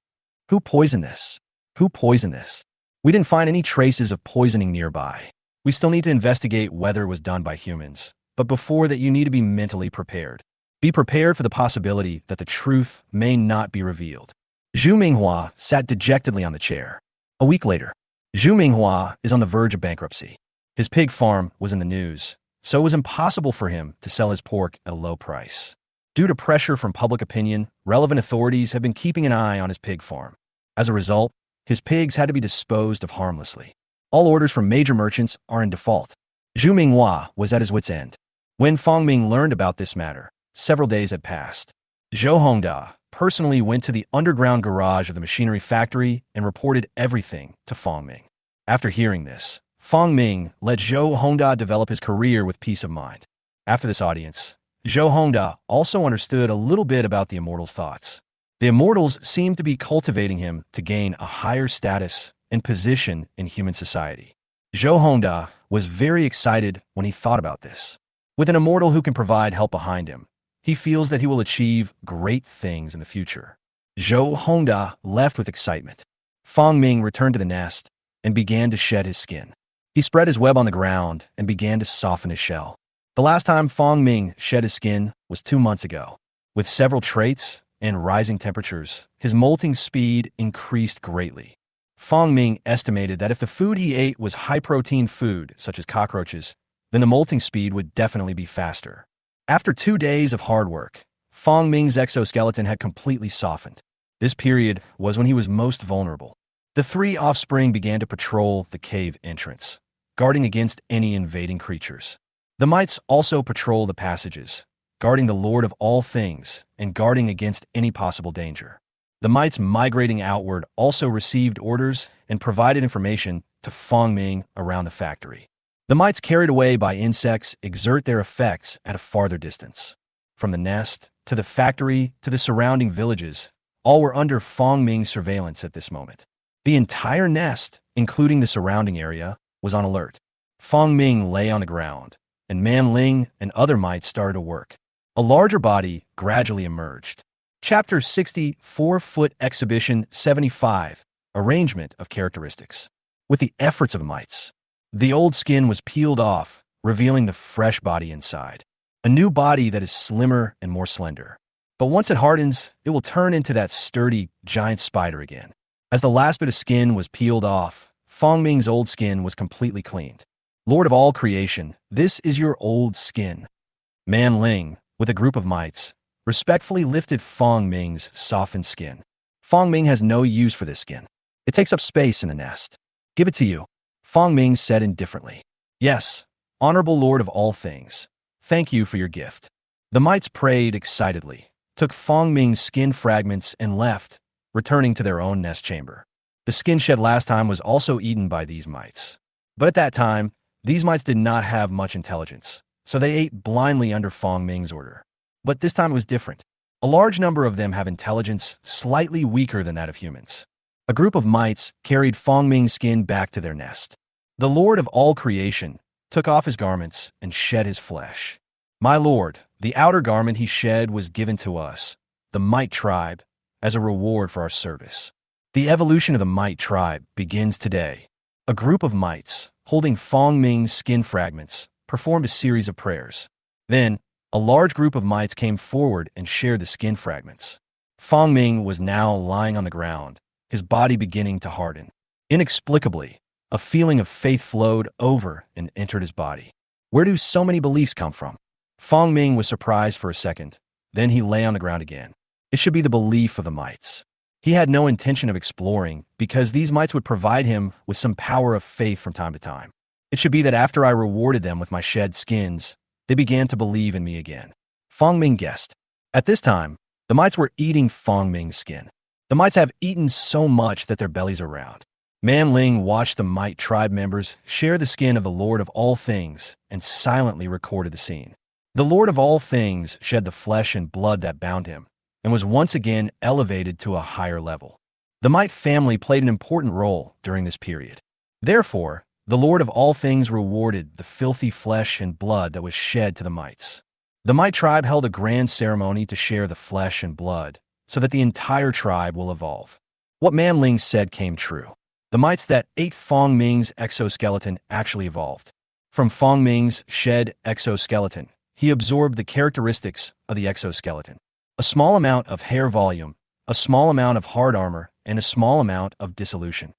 Who poisoned this? Who poisoned this? We didn't find any traces of poisoning nearby. We still need to investigate whether it was done by humans. But before that, you need to be mentally prepared. Be prepared for the possibility that the truth may not be revealed. Zhu Minghua sat dejectedly on the chair. A week later, Zhu Minghua is on the verge of bankruptcy. His pig farm was in the news, so it was impossible for him to sell his pork at a low price. Due to pressure from public opinion, relevant authorities have been keeping an eye on his pig farm. As a result, his pigs had to be disposed of harmlessly. All orders from major merchants are in default. Zhu Minghua was at his wit's end. When Fong Ming learned about this matter, several days had passed. Zhou Hongda personally went to the underground garage of the machinery factory and reported everything to Fong Ming. After hearing this, Fong Ming let Zhou Hongda develop his career with peace of mind. After this audience, Zhou Hongda also understood a little bit about the immortal's thoughts. The immortals seemed to be cultivating him to gain a higher status and position in human society. Zhou Hongda was very excited when he thought about this. With an immortal who can provide help behind him, he feels that he will achieve great things in the future. Zhou Hongda left with excitement. Fang Ming returned to the nest and began to shed his skin. He spread his web on the ground and began to soften his shell. The last time Fang Ming shed his skin was 2 months ago. With several traits and rising temperatures, his molting speed increased greatly. Fang Ming estimated that if the food he ate was high-protein food, such as cockroaches, then the molting speed would definitely be faster. After 2 days of hard work, Fang Ming's exoskeleton had completely softened. This period was when he was most vulnerable. The 3 offspring began to patrol the cave entrance, guarding against any invading creatures. The mites also patrol the passages, guarding the Lord of all things and guarding against any possible danger. The mites migrating outward also received orders and provided information to Fang Ming around the factory. The mites carried away by insects exert their effects at a farther distance. From the nest, to the factory, to the surrounding villages, all were under Fang Ming's surveillance at this moment. The entire nest, including the surrounding area, was on alert. Fang Ming lay on the ground, and Man Ling and other mites started to work. A larger body gradually emerged. Chapter 60, 4-foot exhibition 75, arrangement of characteristics. With the efforts of mites, the old skin was peeled off, revealing the fresh body inside. A new body that is slimmer and more slender. But once it hardens, it will turn into that sturdy, giant spider again. As the last bit of skin was peeled off, Fang Ming's old skin was completely cleaned. Lord of all creation, this is your old skin. Man Ling, with a group of mites, respectfully lifted Fang Ming's softened skin. Fang Ming has no use for this skin. It takes up space in the nest. Give it to you, Fang Ming said indifferently. Yes, honorable Lord of all things. Thank you for your gift. The mites prayed excitedly, took Fang Ming's skin fragments and left, returning to their own nest chamber. The skin shed last time was also eaten by these mites. But at that time, these mites did not have much intelligence, so they ate blindly under Fang Ming's order. But this time it was different. A large number of them have intelligence slightly weaker than that of humans. A group of mites carried Fang Ming's skin back to their nest. The Lord of all creation took off his garments and shed his flesh. My lord, the outer garment he shed was given to us, the mite tribe, as a reward for our service. The evolution of the mite tribe begins today. A group of mites, holding Fang Ming's skin fragments, performed a series of prayers. Then, a large group of mites came forward and shared the skin fragments. Fang Ming was now lying on the ground, his body beginning to harden. Inexplicably, a feeling of faith flowed over and entered his body. Where do so many beliefs come from? Fang Ming was surprised for a second. Then he lay on the ground again. It should be the belief of the mites. He had no intention of exploring because these mites would provide him with some power of faith from time to time. It should be that after I rewarded them with my shed skins, they began to believe in me again. Fang Ming guessed. At this time, the mites were eating Fang Ming's skin. The mites have eaten so much that their bellies are round. Man Ling watched the mite tribe members share the skin of the Lord of all things and silently recorded the scene. The Lord of all things shed the flesh and blood that bound him and was once again elevated to a higher level. The mite family played an important role during this period. Therefore, the Lord of all things rewarded the filthy flesh and blood that was shed to the mites. The mite tribe held a grand ceremony to share the flesh and blood so that the entire tribe will evolve. What Man Ling said came true. The mites that ate Fang Ming's exoskeleton actually evolved. From Fang Ming's shed exoskeleton, he absorbed the characteristics of the exoskeleton. A small amount of hair volume, a small amount of hard armor, and a small amount of dissolution.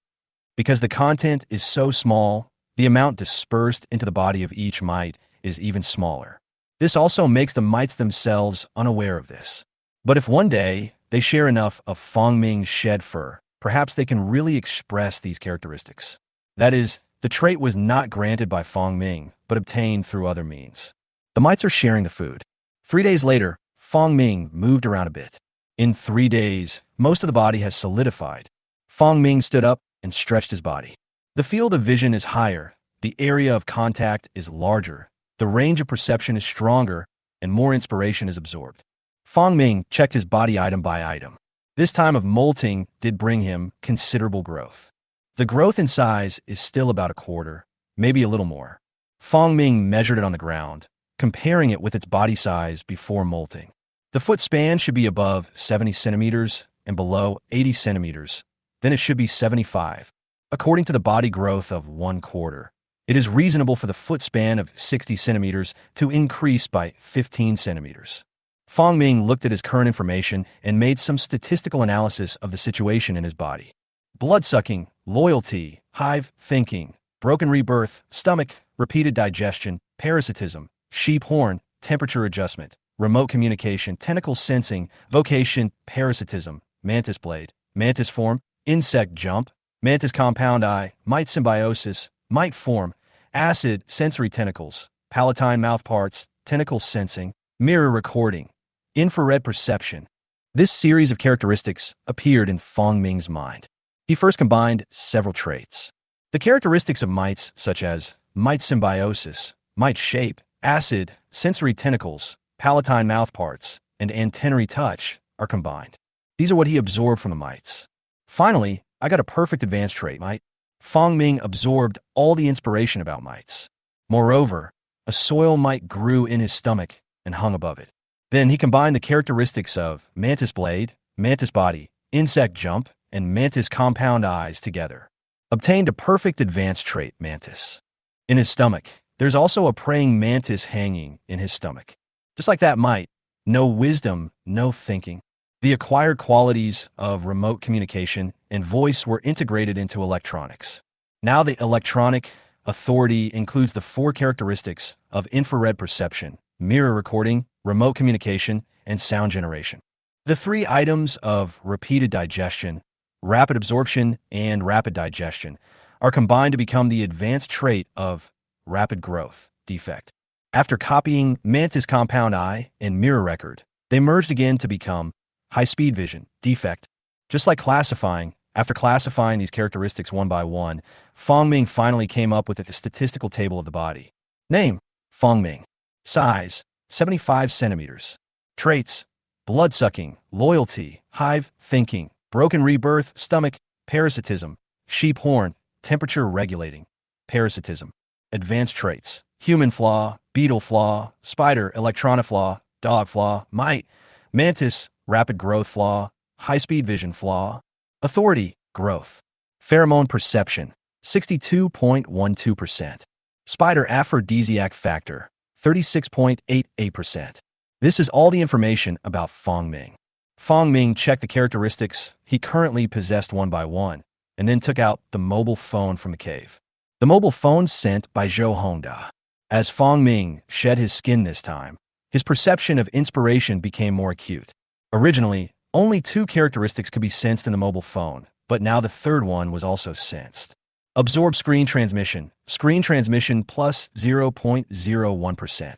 Because the content is so small, the amount dispersed into the body of each mite is even smaller. This also makes the mites themselves unaware of this. But if one day they share enough of Fang Ming's shed fur, perhaps they can really express these characteristics. That is, the trait was not granted by Fang Ming, but obtained through other means. The mites are sharing the food. 3 days later, Fang Ming moved around a bit. In 3 days, most of the body has solidified. Fang Ming stood up and stretched his body. The field of vision is higher, the area of contact is larger, the range of perception is stronger, and more inspiration is absorbed. Fong Ming checked his body item by item. This time of molting did bring him considerable growth. The growth in size is still about a quarter, maybe a little more. Fong Ming measured it on the ground, comparing it with its body size before molting. The foot span should be above 70 centimeters and below 80 centimeters. Then it should be 75. According to the body growth of 1/4, it is reasonable for the foot span of 60 centimeters to increase by 15 centimeters. Fong Ming looked at his current information and made some statistical analysis of the situation in his body. Blood-sucking, loyalty, hive thinking, broken rebirth, stomach, repeated digestion, parasitism, sheep horn, temperature adjustment, remote communication, tentacle sensing, vocation, parasitism, mantis blade, mantis form, insect jump, mantis compound eye, mite symbiosis, mite form, acid, sensory tentacles, palatine mouth parts, tentacle sensing, mirror recording, infrared perception. This series of characteristics appeared in Fong Ming's mind. He first combined several traits. The characteristics of mites, such as mite symbiosis, mite shape, acid, sensory tentacles, palatine mouth parts, and antennary touch, are combined. These are what he absorbed from the mites. Finally, I got a perfect advanced trait, mite. Fong Ming absorbed all the inspiration about mites. Moreover, a soil mite grew in his stomach and hung above it. Then he combined the characteristics of mantis blade, mantis body, insect jump, and mantis compound eyes together. Obtained a perfect advanced trait, mantis. In his stomach, there's also a praying mantis hanging in his stomach. Just like that mite, no wisdom, no thinking. The acquired qualities of remote communication and voice were integrated into electronics. Now the electronic authority includes the 4 characteristics of infrared perception, mirror recording, remote communication, and sound generation. The 3 items of repeated digestion, rapid absorption, and rapid digestion are combined to become the advanced trait of rapid growth defect. After copying mantis compound eye and mirror record, they merged again to become high-speed vision defect. Just like classifying, after classifying these characteristics one by one, Fong Ming finally came up with a statistical table of the body. Name: Fong Ming. Size: 75 centimeters. Traits: blood-sucking, loyalty, hive thinking, broken rebirth, stomach, parasitism, sheep horn, temperature regulating, parasitism. Advanced traits: human flaw, beetle flaw, spider, electronic flaw, dog flaw, mite, mantis, rapid growth flaw, high-speed vision flaw. Authority, growth. Pheromone perception, 62.12%. Spider aphrodisiac factor, 36.88%. This is all the information about Fong Ming. Fong Ming checked the characteristics he currently possessed one by one, and then took out the mobile phone from the cave. The mobile phone sent by Zhou Hongda. As Fong Ming shed his skin this time, his perception of inspiration became more acute. Originally, only 2 characteristics could be sensed in the mobile phone, but now the 3rd one was also sensed. Absorb screen transmission plus 0.01%.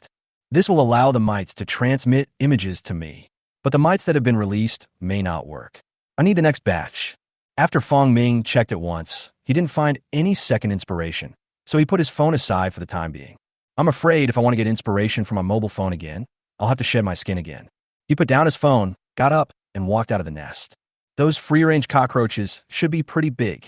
This will allow the mites to transmit images to me, but the mites that have been released may not work. I need the next batch. After Fong Ming checked it once, he didn't find any second inspiration, so he put his phone aside for the time being. I'm afraid if I want to get inspiration from my mobile phone again, I'll have to shed my skin again. He put down his phone, got up, and walked out of the nest. Those free-range cockroaches should be pretty big.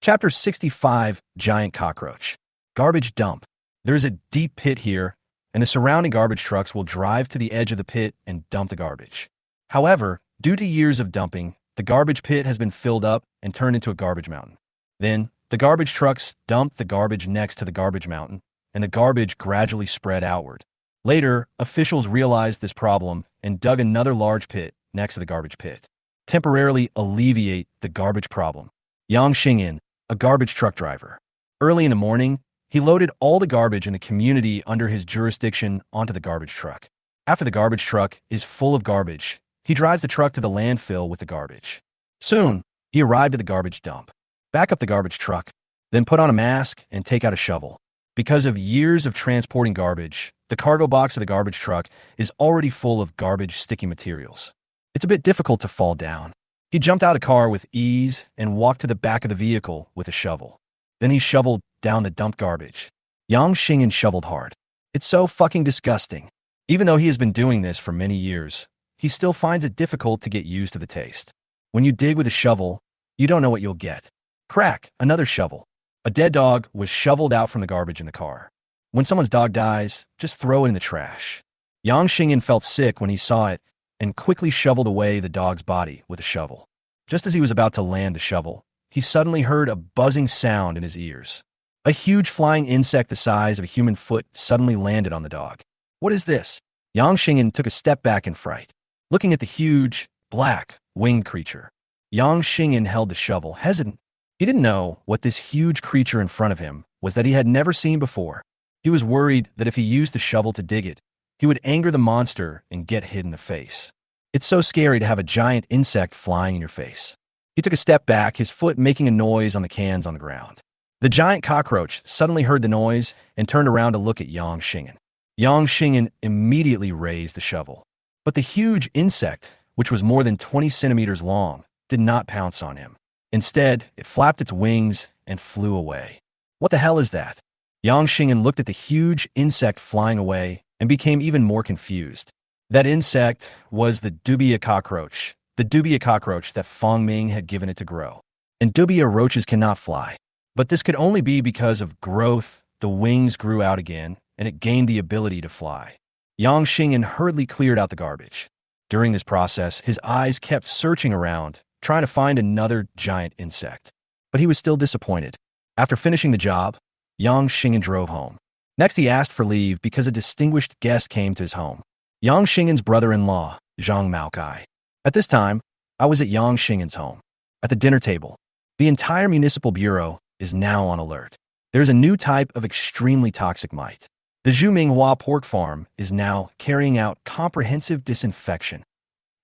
Chapter 65, Giant Cockroach. Garbage dump. There is a deep pit here, and the surrounding garbage trucks will drive to the edge of the pit and dump the garbage. However, due to years of dumping, the garbage pit has been filled up and turned into a garbage mountain. Then, the garbage trucks dump the garbage next to the garbage mountain, and the garbage gradually spread outward. Later, officials realized this problem and dug another large pit next to the garbage pit. Temporarily alleviate the garbage problem. Yang Xingyin, a garbage truck driver. Early in the morning, he loaded all the garbage in the community under his jurisdiction onto the garbage truck. After the garbage truck is full of garbage, he drives the truck to the landfill with the garbage. Soon, he arrived at the garbage dump. Back up the garbage truck, then put on a mask and take out a shovel. Because of years of transporting garbage, the cargo box of the garbage truck is already full of garbage sticky materials. It's a bit difficult to fall down. He jumped out of the car with ease and walked to the back of the vehicle with a shovel. Then he shoveled down the dumped garbage. Yang Xingyan shoveled hard. It's so fucking disgusting. Even though he has been doing this for many years, he still finds it difficult to get used to the taste. When you dig with a shovel, you don't know what you'll get. Crack, another shovel. A dead dog was shoveled out from the garbage in the car. When someone's dog dies, just throw it in the trash. Yang Xingyan felt sick when he saw it and quickly shoveled away the dog's body with a shovel. Just as he was about to land the shovel, he suddenly heard a buzzing sound in his ears. A huge flying insect the size of a human foot suddenly landed on the dog. What is this? Yang Xingyan took a step back in fright, looking at the huge, black, winged creature. Yang Xingyan held the shovel, hesitant. He didn't know what this huge creature in front of him was that he had never seen before. He was worried that if he used the shovel to dig it, he would anger the monster and get hit in the face. It's so scary to have a giant insect flying in your face. He took a step back, his foot making a noise on the cans on the ground. The giant cockroach suddenly heard the noise and turned around to look at Yang Xingyan. Yang Xingyan immediately raised the shovel. But the huge insect, which was more than 20 centimeters long, did not pounce on him. Instead, it flapped its wings and flew away. What the hell is that? Yang Xingyan looked at the huge insect flying away and became even more confused. That insect was the dubia cockroach that Fong Ming had given it to grow. And dubia roaches cannot fly. But this could only be because of growth. The wings grew out again, and it gained the ability to fly. Yang Xingyan hurriedly cleared out the garbage. During this process, his eyes kept searching around, trying to find another giant insect. But he was still disappointed. After finishing the job, Yang Xingyan drove home. Next, he asked for leave because a distinguished guest came to his home. Yang Xingyan's brother-in-law, Zhang Maokai. At this time, I was at Yang Xingyan's home. At the dinner table, the entire municipal bureau is now on alert. There's a new type of extremely toxic mite. The Manhwa pork farm is now carrying out comprehensive disinfection.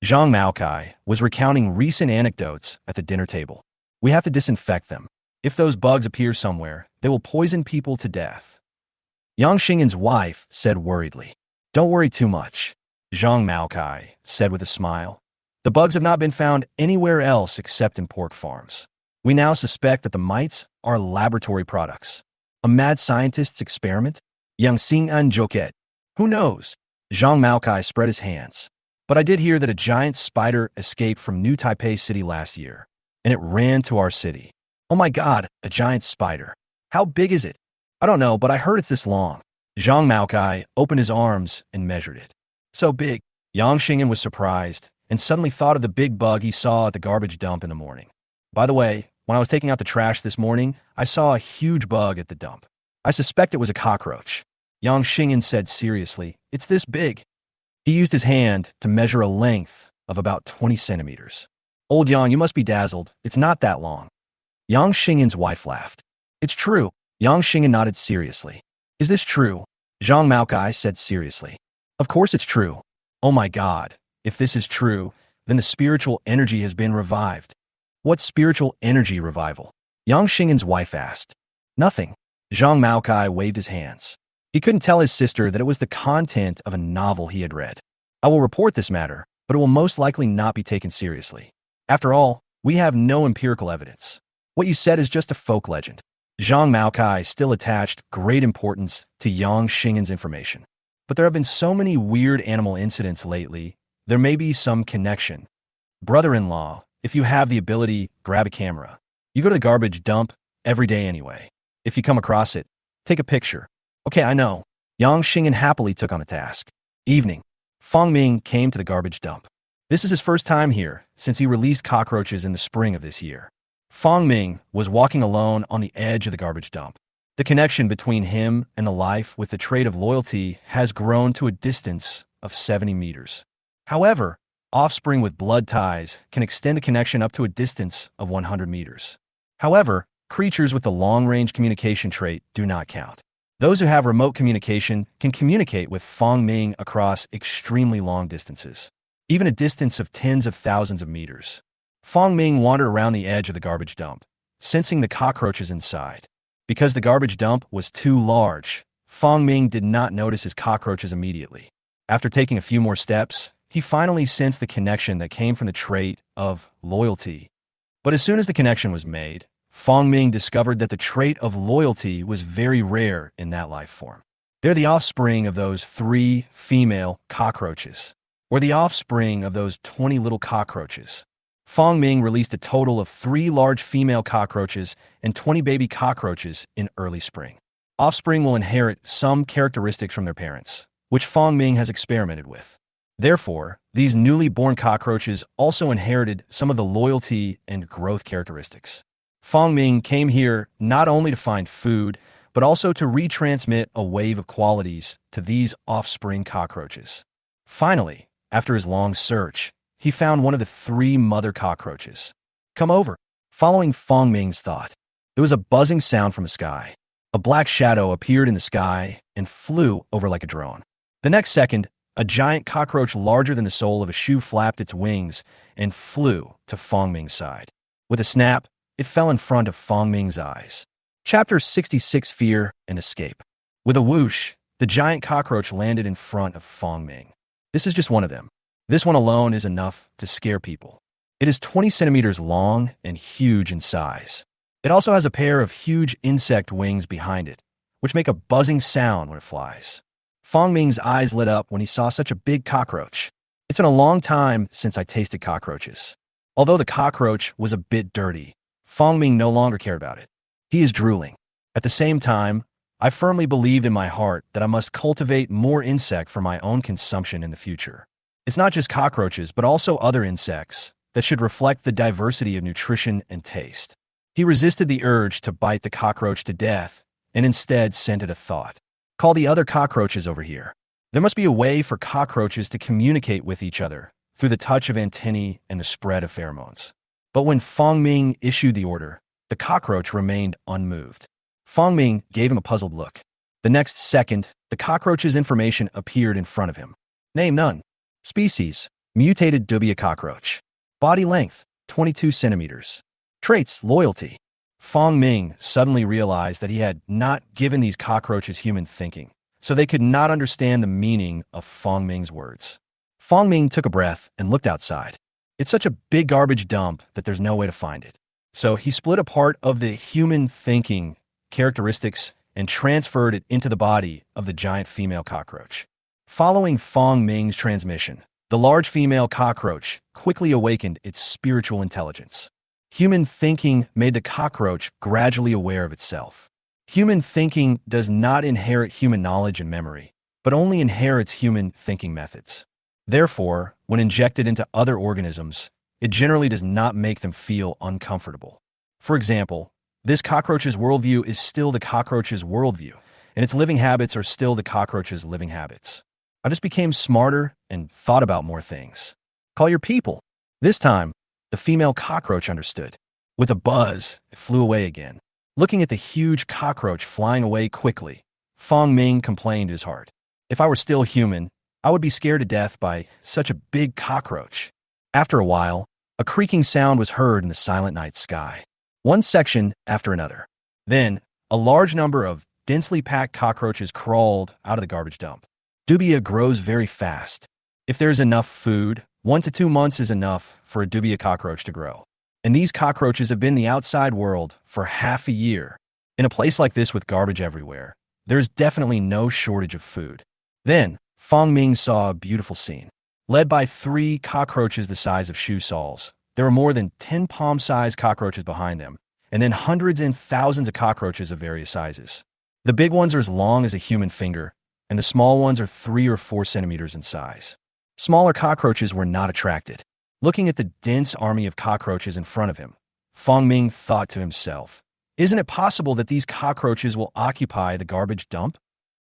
Zhang Maokai was recounting recent anecdotes at the dinner table. We have to disinfect them. If those bugs appear somewhere, they will poison people to death. Yang Xingyan's wife said worriedly. Don't worry too much, Zhang Maokai said with a smile. The bugs have not been found anywhere else except in pork farms. We now suspect that the mites are laboratory products. A mad scientist's experiment? Yang Xingyan Joket. Who knows? Zhang Maokai spread his hands. But I did hear that a giant spider escaped from New Taipei City last year, and it ran to our city. Oh my god, a giant spider. How big is it? I don't know, but I heard it's this long. Zhang Maokai opened his arms and measured it. So big. Yang Xingyan was surprised and suddenly thought of the big bug he saw at the garbage dump in the morning. By the way, when I was taking out the trash this morning, I saw a huge bug at the dump. I suspect it was a cockroach. Yang Xingyan said seriously, it's this big. He used his hand to measure a length of about 20 centimeters. Old Yang, you must be dazzled. It's not that long. Yang Xingyan's wife laughed. It's true. Yang Xingyan nodded seriously. Is this true? Zhang Maokai said seriously. Of course it's true. Oh my god. If this is true, then the spiritual energy has been revived. What spiritual energy revival? Yang Xingyan's wife asked. Nothing. Zhang Maokai waved his hands. He couldn't tell his sister that it was the content of a novel he had read. I will report this matter, but it will most likely not be taken seriously. After all, we have no empirical evidence. What you said is just a folk legend. Zhang Maokai still attached great importance to Yang Xingyan's information. But there have been so many weird animal incidents lately, there may be some connection. Brother-in-law, if you have the ability, grab a camera. You go to the garbage dump every day anyway. If you come across it, take a picture. Okay, I know. Yang Xingyan happily took on the task. Evening. Fong Ming came to the garbage dump. This is his first time here since he released cockroaches in the spring of this year. Fong Ming was walking alone on the edge of the garbage dump. The connection between him and the life with the trait of loyalty has grown to a distance of 70 meters. However, offspring with blood ties can extend the connection up to a distance of 100 meters. However, creatures with the long-range communication trait do not count. Those who have remote communication can communicate with Fong Ming across extremely long distances, even a distance of tens of thousands of meters. Fong Ming wandered around the edge of the garbage dump, sensing the cockroaches inside. Because the garbage dump was too large, Fong Ming did not notice his cockroaches immediately. After taking a few more steps, he finally sensed the connection that came from the trait of loyalty. But as soon as the connection was made, Fong Ming discovered that the trait of loyalty was very rare in that life form. They're the offspring of those 3 female cockroaches, or the offspring of those 20 little cockroaches. Fong Ming released a total of 3 large female cockroaches and 20 baby cockroaches in early spring. Offspring will inherit some characteristics from their parents, which Fong Ming has experimented with. Therefore, these newly born cockroaches also inherited some of the loyalty and growth characteristics. Fong Ming came here not only to find food, but also to retransmit a wave of qualities to these offspring cockroaches. Finally, after his long search, he found one of the 3 mother cockroaches. Come over. Following Fong Ming's thought, there was a buzzing sound from the sky. A black shadow appeared in the sky and flew over like a drone. The next second, a giant cockroach larger than the sole of a shoe flapped its wings and flew to Fong Ming's side. With a snap, it fell in front of Fong Ming's eyes. Chapter 66: Fear and Escape. With a whoosh, the giant cockroach landed in front of Fong Ming. This is just one of them. This one alone is enough to scare people. It is 20 centimeters long and huge in size. It also has a pair of huge insect wings behind it, which make a buzzing sound when it flies. Fong Ming's eyes lit up when he saw such a big cockroach. It's been a long time since I tasted cockroaches. Although the cockroach was a bit dirty, Fong Ming no longer cared about it. He is drooling. At the same time, I firmly believed in my heart that I must cultivate more insect for my own consumption in the future. It's not just cockroaches, but also other insects that should reflect the diversity of nutrition and taste. He resisted the urge to bite the cockroach to death and instead sent it a thought. Call the other cockroaches over here. There must be a way for cockroaches to communicate with each other through the touch of antennae and the spread of pheromones. But when Fong Ming issued the order, the cockroach remained unmoved. Fong Ming gave him a puzzled look. The next second, the cockroach's information appeared in front of him. Name: none. Species: mutated dubia cockroach. Body length: 22 centimeters. Traits: loyalty. Fong Ming suddenly realized that he had not given these cockroaches human thinking, so they could not understand the meaning of Fong Ming's words. Fong Ming took a breath and looked outside. It's such a big garbage dump that there's no way to find it. So he split a part of the human thinking characteristics and transferred it into the body of the giant female cockroach. Following Fong Ming's transmission, the large female cockroach quickly awakened its spiritual intelligence. Human thinking made the cockroach gradually aware of itself. Human thinking does not inherit human knowledge and memory, but only inherits human thinking methods. Therefore, when injected into other organisms, it generally does not make them feel uncomfortable. For example, this cockroach's worldview is still the cockroach's worldview, and its living habits are still the cockroach's living habits. I just became smarter and thought about more things. Call your people. This time, the female cockroach understood. With a buzz, it flew away again. Looking at the huge cockroach flying away quickly, Fong Ming complained to his heart. If I were still human, I would be scared to death by such a big cockroach. After a while, a creaking sound was heard in the silent night sky, one section after another. Then, a large number of densely packed cockroaches crawled out of the garbage dump. Dubia grows very fast. If there's enough food, 1 to 2 months is enough for a dubia cockroach to grow. And these cockroaches have been in the outside world for half a year. In a place like this with garbage everywhere, there's definitely no shortage of food. Then, Fong Ming saw a beautiful scene. Led by 3 cockroaches the size of shoe soles, there were more than 10 palm-sized cockroaches behind them, and then hundreds and thousands of cockroaches of various sizes. The big ones are as long as a human finger, and the small ones are 3 or 4 centimeters in size. Smaller cockroaches were not attracted. Looking at the dense army of cockroaches in front of him, Fong Ming thought to himself, isn't it possible that these cockroaches will occupy the garbage dump?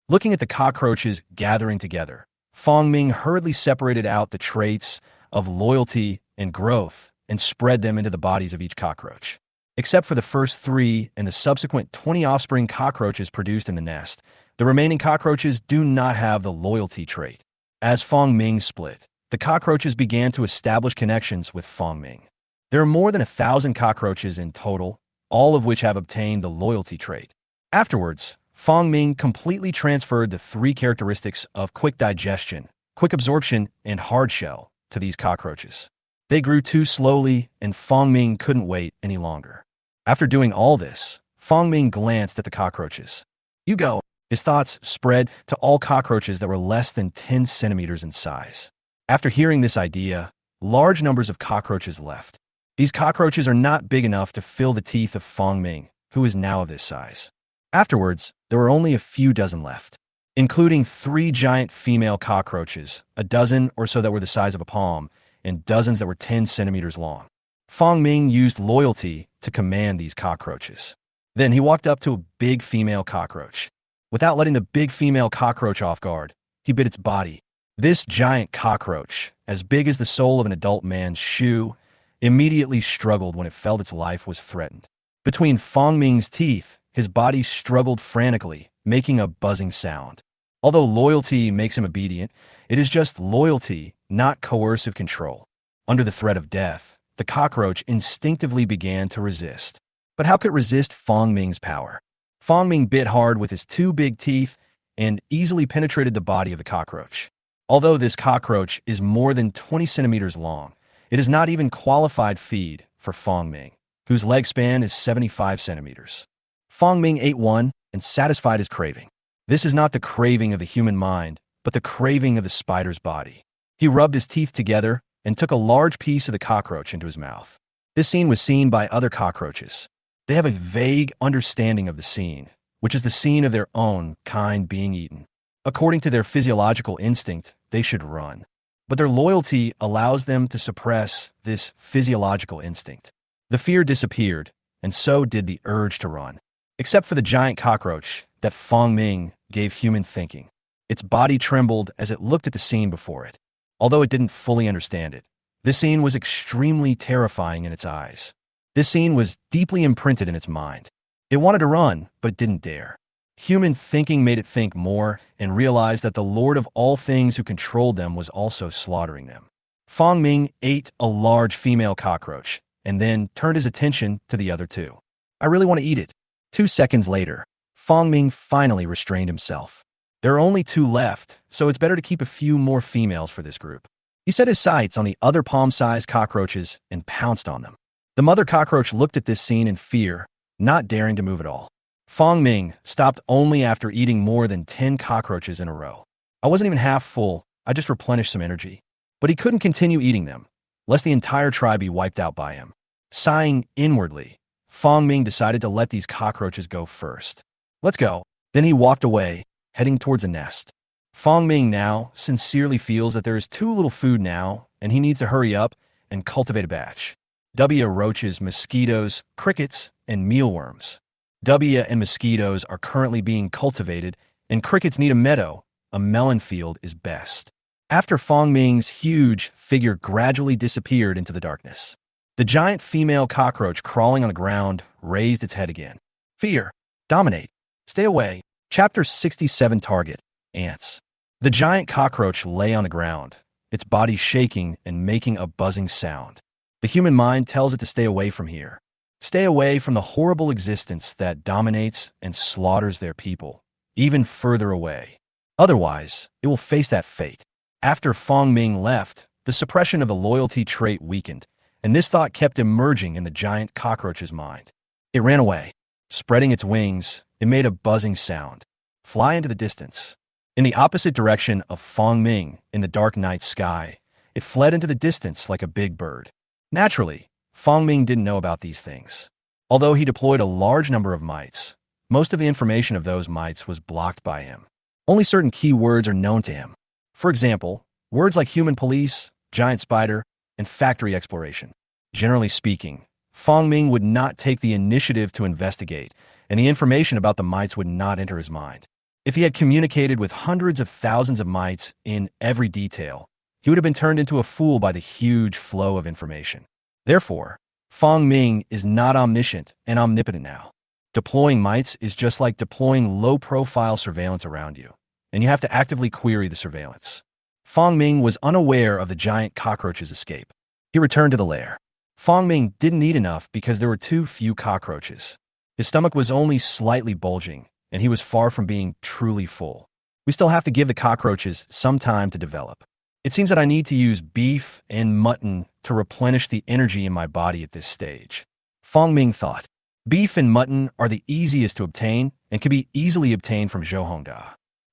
Looking at the cockroaches gathering together, Fong Ming hurriedly separated out the traits of loyalty and growth and spread them into the bodies of each cockroach. Except for the first 3 and the subsequent 20 offspring cockroaches produced in the nest, the remaining cockroaches do not have the loyalty trait. As Fong Ming split, the cockroaches began to establish connections with Fong Ming. There are more than 1,000 cockroaches in total, all of which have obtained the loyalty trait. Afterwards, Fong Ming completely transferred the 3 characteristics of quick digestion, quick absorption, and hard shell to these cockroaches. They grew too slowly, and Fong Ming couldn't wait any longer. After doing all this, Fong Ming glanced at the cockroaches. You go. His thoughts spread to all cockroaches that were less than 10 centimeters in size. After hearing this idea, large numbers of cockroaches left. These cockroaches are not big enough to fill the teeth of Fong Ming, who is now of this size. Afterwards, there were only a few dozen left, including 3 giant female cockroaches, a dozen or so that were the size of a palm, and dozens that were 10 centimeters long. Fong Ming used loyalty to command these cockroaches. Then he walked up to a big female cockroach. Without letting the big female cockroach off guard, he bit its body. This giant cockroach, as big as the sole of an adult man's shoe, immediately struggled when it felt its life was threatened. Between Fong Ming's teeth, his body struggled frantically, making a buzzing sound. Although loyalty makes him obedient, it is just loyalty, not coercive control. Under the threat of death, the cockroach instinctively began to resist. But how could it resist Fong Ming's power? Fong Ming bit hard with his 2 big teeth and easily penetrated the body of the cockroach. Although this cockroach is more than 20 centimeters long, it is not even qualified feed for Fong Ming, whose leg span is 75 centimeters. Fong Ming ate one and satisfied his craving. This is not the craving of the human mind, but the craving of the spider's body. He rubbed his teeth together and took a large piece of the cockroach into his mouth. This scene was seen by other cockroaches. They have a vague understanding of the scene, which is the scene of their own kind being eaten. According to their physiological instinct, they should run. But their loyalty allows them to suppress this physiological instinct. The fear disappeared, and so did the urge to run. Except for the giant cockroach that Fong Ming gave human thinking. Its body trembled as it looked at the scene before it. Although it didn't fully understand it, this scene was extremely terrifying in its eyes. This scene was deeply imprinted in its mind. It wanted to run, but didn't dare. Human thinking made it think more and realized that the Lord of all things who controlled them was also slaughtering them. Fong Ming ate a large female cockroach and then turned his attention to the other 2. I really want to eat it. 2 seconds later, Fong Ming finally restrained himself. There are only 2 left, so it's better to keep a few more females for this group. He set his sights on the other palm-sized cockroaches and pounced on them. The mother cockroach looked at this scene in fear, not daring to move at all. Fong Ming stopped only after eating more than 10 cockroaches in a row. I wasn't even half full, I just replenished some energy. But he couldn't continue eating them, lest the entire tribe be wiped out by him. Sighing inwardly, Fong Ming decided to let these cockroaches go first. Let's go. Then he walked away, heading towards a nest. Fong Ming now sincerely feels that there is too little food now, and he needs to hurry up and cultivate a batch. Roaches, mosquitoes, crickets, and mealworms. And mosquitoes are currently being cultivated, and crickets need a meadow. A melon field is best. After Fong Ming's huge figure gradually disappeared into the darkness, the giant female cockroach crawling on the ground raised its head again. Fear. Dominate. Stay away. Chapter 67 Target. Ants. The giant cockroach lay on the ground, its body shaking and making a buzzing sound. The human mind tells it to stay away from here. Stay away from the horrible existence that dominates and slaughters their people, even further away. Otherwise, it will face that fate. After Fong Ming left, the suppression of the loyalty trait weakened, and this thought kept emerging in the giant cockroach's mind. It ran away. Spreading its wings, it made a buzzing sound. Fly into the distance. In the opposite direction of Fong Ming, in the dark night sky, it fled into the distance like a big bird. Naturally, Fong Ming didn't know about these things. Although he deployed a large number of mites, most of the information of those mites was blocked by him. Only certain key words are known to him. For example, words like human police, giant spider, and factory exploration. Generally speaking, Fong Ming would not take the initiative to investigate, and the information about the mites would not enter his mind. If he had communicated with hundreds of thousands of mites in every detail, he would have been turned into a fool by the huge flow of information. Therefore, Fong Ming is not omniscient and omnipotent now. Deploying mites is just like deploying low-profile surveillance around you, and you have to actively query the surveillance. Fong Ming was unaware of the giant cockroach's escape. He returned to the lair. Fong Ming didn't eat enough because there were too few cockroaches. His stomach was only slightly bulging, and he was far from being truly full. We still have to give the cockroaches some time to develop. It seems that I need to use beef and mutton to replenish the energy in my body at this stage. Fong Ming thought. Beef and mutton are the easiest to obtain and can be easily obtained from Zhou.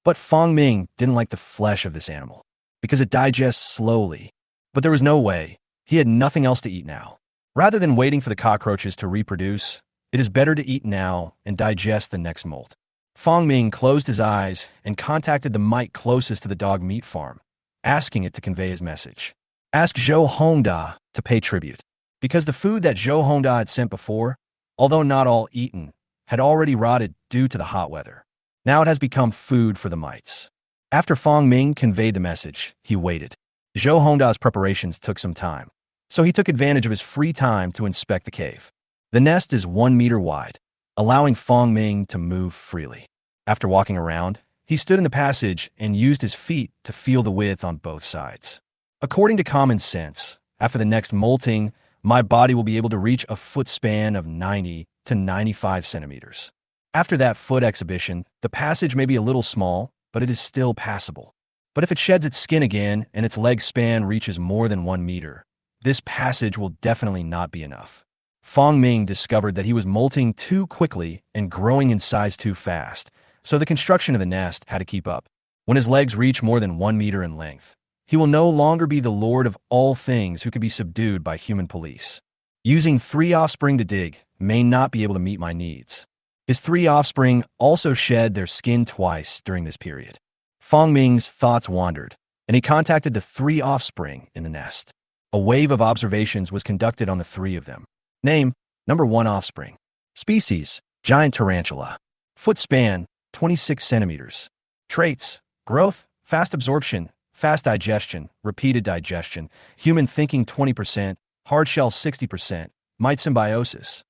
But Fong Ming didn't like the flesh of this animal because it digests slowly. But there was no way. He had nothing else to eat now. Rather than waiting for the cockroaches to reproduce, it is better to eat now and digest the next molt. Fong Ming closed his eyes and contacted the mite closest to the dog meat farm, asking it to convey his message. Ask Zhou Hongda to pay tribute, because the food that Zhou Hongda had sent before, although not all eaten, had already rotted due to the hot weather. Now it has become food for the mites. After Fong Ming conveyed the message, he waited. Zhou Hongda's preparations took some time, so he took advantage of his free time to inspect the cave. The nest is 1 meter wide, allowing Fong Ming to move freely. After walking around, he stood in the passage and used his feet to feel the width on both sides. According to common sense, after the next molting, my body will be able to reach a foot span of 90 to 95 centimeters. After that foot exhibition, the passage may be a little small, but it is still passable. But if it sheds its skin again and its leg span reaches more than 1 meter, this passage will definitely not be enough. Fong Ming discovered that he was molting too quickly and growing in size too fast, so the construction of the nest had to keep up. When his legs reach more than 1 meter in length, he will no longer be the lord of all things who could be subdued by human police. Using 3 offspring to dig may not be able to meet my needs. His 3 offspring also shed their skin twice during this period. Fong Ming's thoughts wandered, and he contacted the 3 offspring in the nest. A wave of observations was conducted on the 3 of them. Name, number 1 offspring. Species, giant tarantula. Foot span, 26 centimeters. Traits, growth, fast absorption, fast digestion, repeated digestion, human thinking 20%, hard shell 60%, mite symbiosis.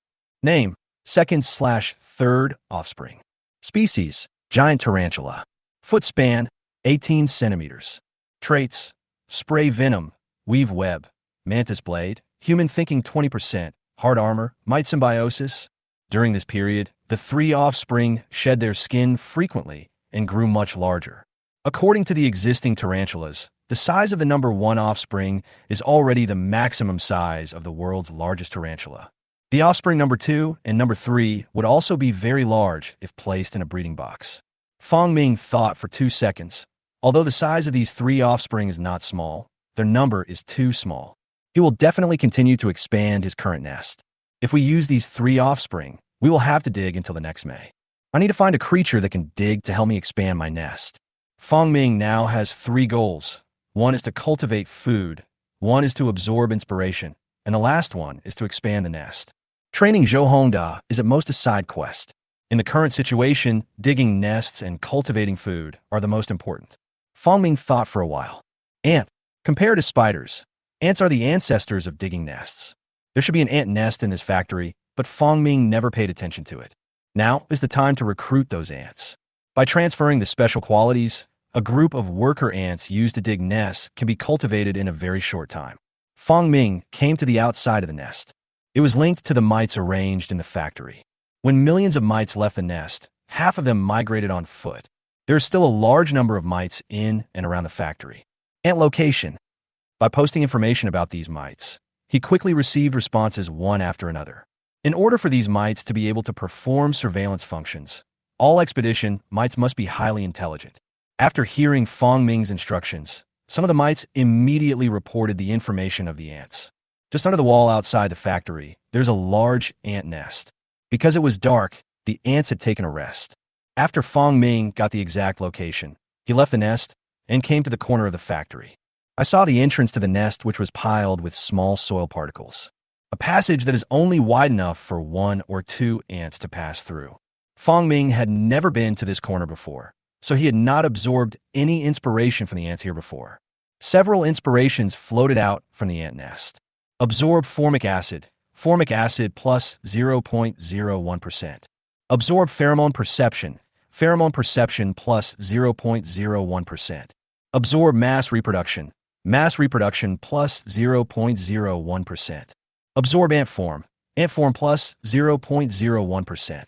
Name, 2nd/3rd offspring. Species, giant tarantula. Foot span, 18 centimeters. Traits, spray venom, weave web, mantis blade, human thinking 20%, hard armor, mite symbiosis. During this period, the 3 offspring shed their skin frequently and grew much larger. According to the existing tarantulas, the size of the number 1 offspring is already the maximum size of the world's largest tarantula. The offspring number 2 and number 3 would also be very large if placed in a breeding box. Fong Ming thought for 2 seconds. Although the size of these 3 offspring is not small, their number is too small. He will definitely continue to expand his current nest. If we use these 3 offspring, we will have to dig until the next May. I need to find a creature that can dig to help me expand my nest. Fong Ming now has 3 goals. 1 is to cultivate food, 1 is to absorb inspiration, and the last one is to expand the nest. Training Zhou Hongda is at most a side quest. In the current situation, digging nests and cultivating food are the most important. Fong Ming thought for a while. Ant. Compared to spiders, ants are the ancestors of digging nests. There should be an ant nest in this factory, but Fong Ming never paid attention to it. Now is the time to recruit those ants. By transferring the special qualities, a group of worker ants used to dig nests can be cultivated in a very short time. Fong Ming came to the outside of the nest. It was linked to the mites arranged in the factory. When millions of mites left the nest, half of them migrated on foot. There is still a large number of mites in and around the factory. Ant location. By posting information about these mites, he quickly received responses one after another. In order for these mites to be able to perform surveillance functions, all expedition mites must be highly intelligent. After hearing Fong Ming's instructions, some of the mites immediately reported the information of the ants. Just under the wall outside the factory, there's a large ant nest. Because it was dark, the ants had taken a rest. After Fong Ming got the exact location, he left the nest and came to the corner of the factory. I saw the entrance to the nest, which was piled with small soil particles. A passage that is only wide enough for 1 or 2 ants to pass through. Fong Ming had never been to this corner before, so he had not absorbed any inspiration from the ants here before. Several inspirations floated out from the ant nest. Absorb formic acid plus 0.01%. Absorb pheromone perception plus 0.01%. Absorb mass reproduction plus 0.01%. Absorb ant form plus 0.01%.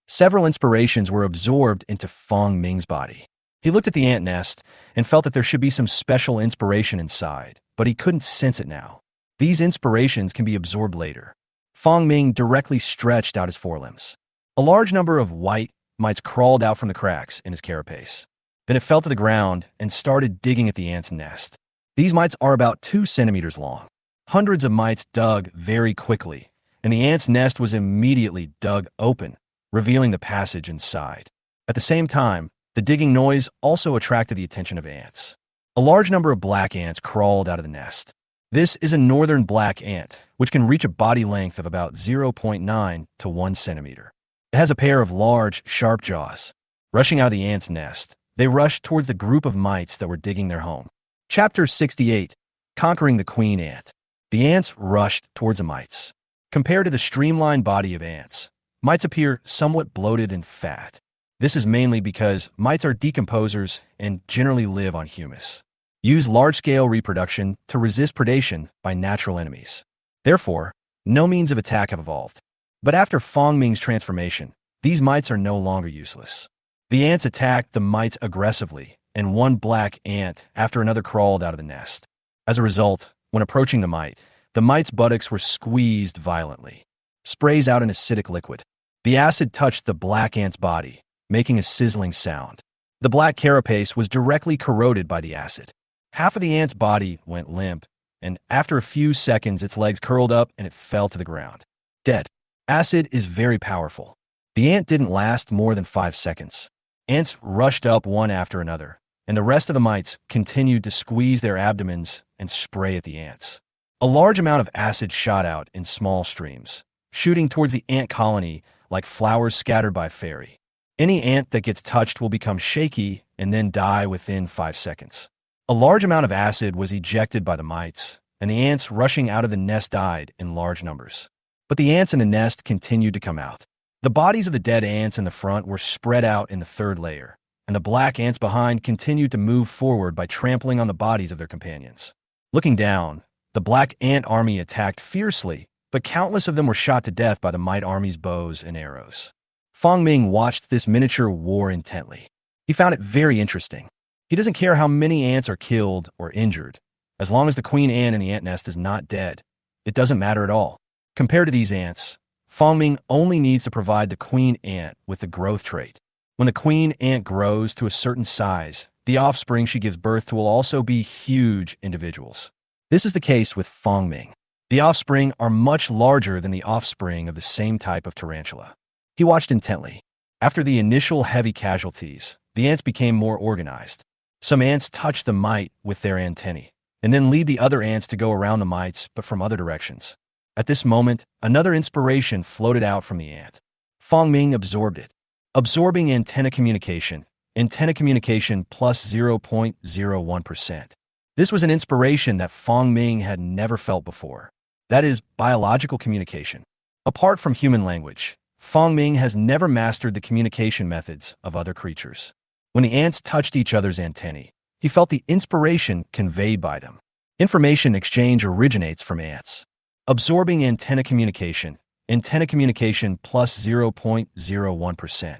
Several inspirations were absorbed into Fong Ming's body. He looked at the ant nest and felt that there should be some special inspiration inside, but he couldn't sense it now. These inspirations can be absorbed later. Fong Ming directly stretched out his forelimbs. A large number of white mites crawled out from the cracks in his carapace. Then it fell to the ground and started digging at the ant's nest. These mites are about 2 centimeters long. Hundreds of mites dug very quickly, and the ant's nest was immediately dug open, revealing the passage inside. At the same time, the digging noise also attracted the attention of ants. A large number of black ants crawled out of the nest. This is a northern black ant, which can reach a body length of about 0.9 to 1 centimeter. It has a pair of large, sharp jaws. Rushing out of the ant's nest, they rushed towards the group of mites that were digging their home. Chapter 68, Conquering the Queen Ant. The ants rushed towards the mites. Compared to the streamlined body of ants, mites appear somewhat bloated and fat. This is mainly because mites are decomposers and generally live on humus. Use large-scale reproduction to resist predation by natural enemies. Therefore, no means of attack have evolved. But after Fong Ming's transformation, these mites are no longer useless. The ants attacked the mites aggressively, and one black ant after another crawled out of the nest. As a result, when approaching the mite's buttocks were squeezed violently. Sprays out an acidic liquid. The acid touched the black ant's body, making a sizzling sound. The black carapace was directly corroded by the acid. Half of the ant's body went limp, and after a few seconds its legs curled up and it fell to the ground. Dead. Acid is very powerful. The ant didn't last more than 5 seconds. Ants rushed up one after another, and the rest of the mites continued to squeeze their abdomens and spray at the ants. A large amount of acid shot out in small streams, shooting towards the ant colony like flowers scattered by a fairy. Any ant that gets touched will become shaky and then die within 5 seconds. A large amount of acid was ejected by the mites, and the ants rushing out of the nest died in large numbers. But the ants in the nest continued to come out. The bodies of the dead ants in the front were spread out in the third layer, and the black ants behind continued to move forward by trampling on the bodies of their companions. Looking down, the black ant army attacked fiercely, but countless of them were shot to death by the mite army's bows and arrows. Fong Ming watched this miniature war intently. He found it very interesting. He doesn't care how many ants are killed or injured. As long as the queen ant in the ant nest is not dead, it doesn't matter at all. Compared to these ants, Fong Ming only needs to provide the queen ant with the growth trait. When the queen ant grows to a certain size, the offspring she gives birth to will also be huge individuals. This is the case with Fong Ming. The offspring are much larger than the offspring of the same type of tarantula. He watched intently. After the initial heavy casualties, the ants became more organized. Some ants touch the mite with their antennae, and then lead the other ants to go around the mites, but from other directions. At this moment, another inspiration floated out from the ant. Fong Ming absorbed it. Absorbing antenna communication plus 0.01%. This was an inspiration that Fong Ming had never felt before. That is, biological communication. Apart from human language, Fong Ming has never mastered the communication methods of other creatures. When the ants touched each other's antennae, he felt the inspiration conveyed by them. Information exchange originates from ants. Absorbing antenna communication plus 0.01%.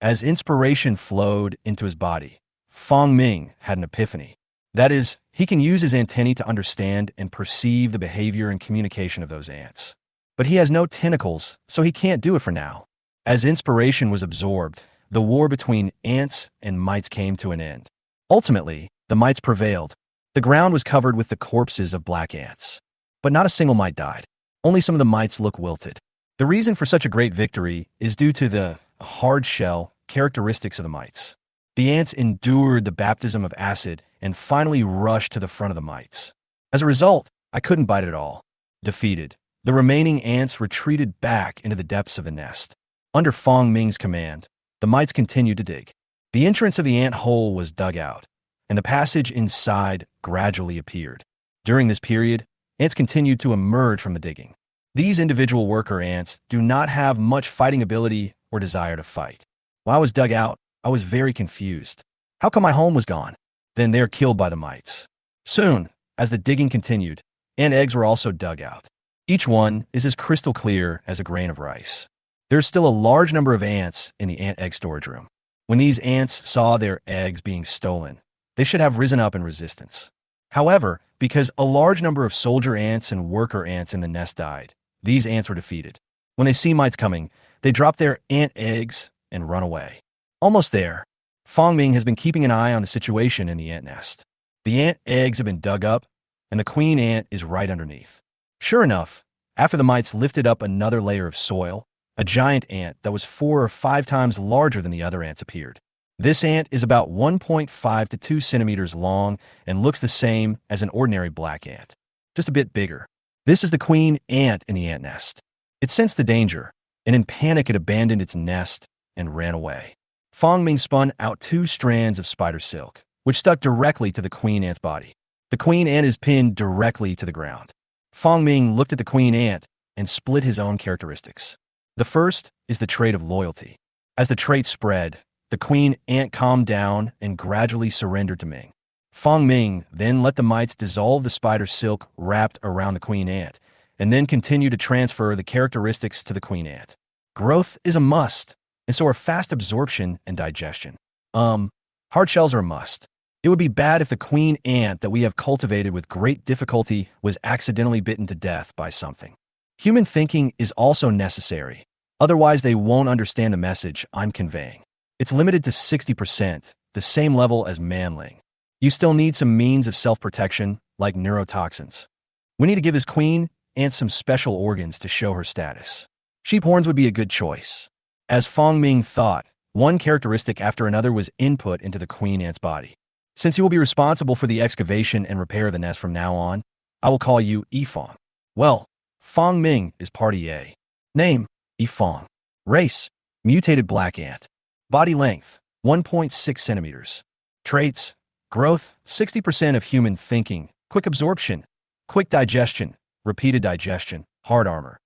As inspiration flowed into his body, Fong Ming had an epiphany. That is, he can use his antennae to understand and perceive the behavior and communication of those ants. But he has no tentacles, so he can't do it for now. As inspiration was absorbed, the war between ants and mites came to an end. Ultimately, the mites prevailed. The ground was covered with the corpses of black ants. But not a single mite died. Only some of the mites look wilted. The reason for such a great victory is due to the hard shell characteristics of the mites. The ants endured the baptism of acid and finally rushed to the front of the mites. As a result, I couldn't bite it at all. Defeated, the remaining ants retreated back into the depths of the nest. Under Fong Ming's command, the mites continued to dig. The entrance of the ant hole was dug out, and the passage inside gradually appeared. During this period, ants continued to emerge from the digging. These individual worker ants do not have much fighting ability or desire to fight. While I was dug out, I was very confused. How come my home was gone? Then they are killed by the mites. Soon, as the digging continued, ant eggs were also dug out. Each one is as crystal clear as a grain of rice. There's still a large number of ants in the ant egg storage room. When these ants saw their eggs being stolen, they should have risen up in resistance. However, because a large number of soldier ants and worker ants in the nest died, These ants were defeated. When they see mites coming, they drop their ant eggs and run away. Almost there, Fong Ming has been keeping an eye on the situation in the ant nest. The ant eggs have been dug up, and the queen ant is right underneath. Sure enough, after the mites lifted up another layer of soil, a giant ant that was 4 or 5 times larger than the other ants appeared. This ant is about 1.5 to 2 centimeters long and looks the same as an ordinary black ant, just a bit bigger. This is the queen ant in the ant nest. It sensed the danger, and in panic it abandoned its nest and ran away. Fong Ming spun out 2 strands of spider silk, which stuck directly to the queen ant's body. The queen ant is pinned directly to the ground. Fong Ming looked at the queen ant and split his own characteristics. The first is the trait of loyalty. As the trait spread, the queen ant calmed down and gradually surrendered to Ming. Fong Ming then let the mites dissolve the spider silk wrapped around the queen ant, and then continue to transfer the characteristics to the queen ant. Growth is a must, and so are fast absorption and digestion. Hard shells are a must. It would be bad if the queen ant that we have cultivated with great difficulty was accidentally bitten to death by something. Human thinking is also necessary, otherwise they won't understand the message I'm conveying. It's limited to 60%, the same level as manling. You still need some means of self-protection, like neurotoxins. We need to give this queen ant some special organs to show her status. Sheep horns would be a good choice. As Fong Ming thought, one characteristic after another was input into the queen ant's body. Since you will be responsible for the excavation and repair of the nest from now on, I will call you Yifong. Well, Fong Ming is Party A. Name, Yifong. Race, mutated black ant. Body length, 1.6 centimeters. Traits, growth, 60% of human thinking, quick absorption, quick digestion, repeated digestion, hard armor.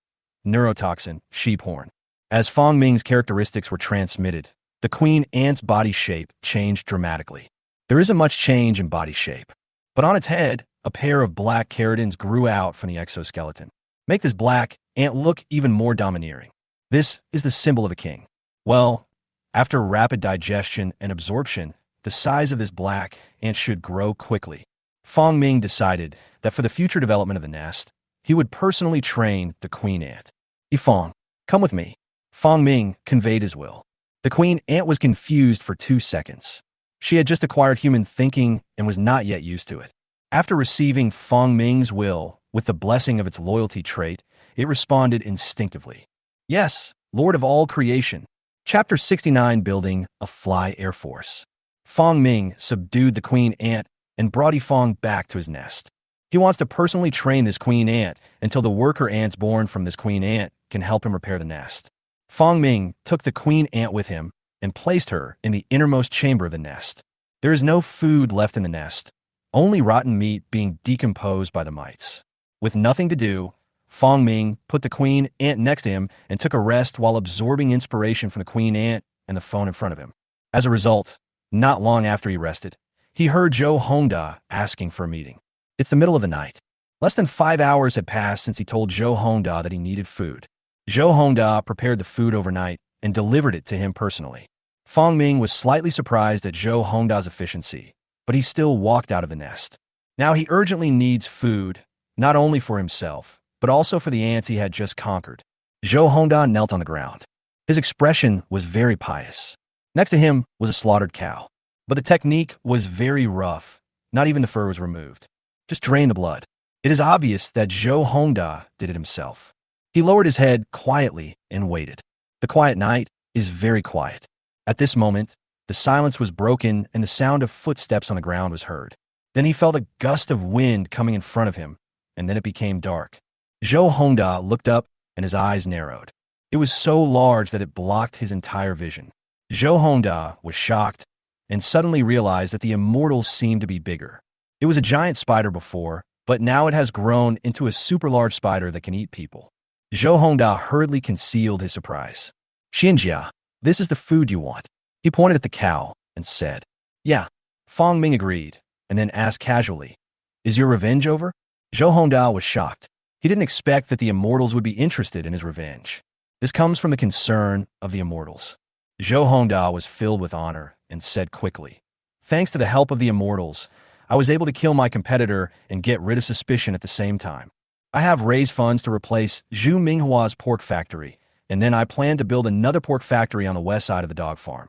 Neurotoxin, sheep horn. As Fong Ming's characteristics were transmitted, the queen ant's body shape changed dramatically. There isn't much change in body shape, but on its head, a pair of black keratins grew out from the exoskeleton. Make this black ant look even more domineering. This is the symbol of a king. Well, after rapid digestion and absorption, the size of this black ant should grow quickly. Fong Ming decided that for the future development of the nest, he would personally train the queen ant. Yifong, come with me. Fong Ming conveyed his will. The queen ant was confused for 2 seconds. She had just acquired human thinking and was not yet used to it. After receiving Fong Ming's will with the blessing of its loyalty trait, it responded instinctively. Yes, Lord of all creation. Chapter 69, Building a Fly Air Force. Fong Ming subdued the queen ant and brought Yifong back to his nest. He wants to personally train this queen ant until the worker ants born from this queen ant can help him repair the nest. Fong Ming took the queen ant with him and placed her in the innermost chamber of the nest. There is no food left in the nest, only rotten meat being decomposed by the mites. With nothing to do, Fong Ming put the queen ant next to him and took a rest while absorbing inspiration from the queen ant and the phone in front of him. As a result, not long after he rested, he heard Zhou Hongda asking for a meeting. It's the middle of the night. Less than 5 hours had passed since he told Zhou Hongda that he needed food. Zhou Hongda prepared the food overnight and delivered it to him personally. Fong Ming was slightly surprised at Zhou Hongda's efficiency, but he still walked out of the nest. Now he urgently needs food, not only for himself, but also for the ants he had just conquered. Zhou Hongda knelt on the ground. His expression was very pious. Next to him was a slaughtered cow, but the technique was very rough. Not even the fur was removed. Just drain the blood. It is obvious that Zhou Hongda did it himself. He lowered his head quietly and waited. The quiet night is very quiet. At this moment, the silence was broken and the sound of footsteps on the ground was heard. Then he felt a gust of wind coming in front of him, and then it became dark. Zhou Hongda looked up and his eyes narrowed. It was so large that it blocked his entire vision. Zhou Hongda was shocked and suddenly realized that the immortals seemed to be bigger. It was a giant spider before, but now it has grown into a super large spider that can eat people. Zhou Hongda hurriedly concealed his surprise. Xinjia, this is the food you want. He pointed at the cow and said, Yeah. Fong Ming agreed, and then asked casually, Is your revenge over? Zhou Hongda was shocked. He didn't expect that the immortals would be interested in his revenge. This comes from the concern of the immortals. Zhou Hongda was filled with honor and said quickly, Thanks to the help of the immortals, I was able to kill my competitor and get rid of suspicion at the same time. I have raised funds to replace Zhu Minghua's pork factory, and then I plan to build another pork factory on the west side of the dog farm.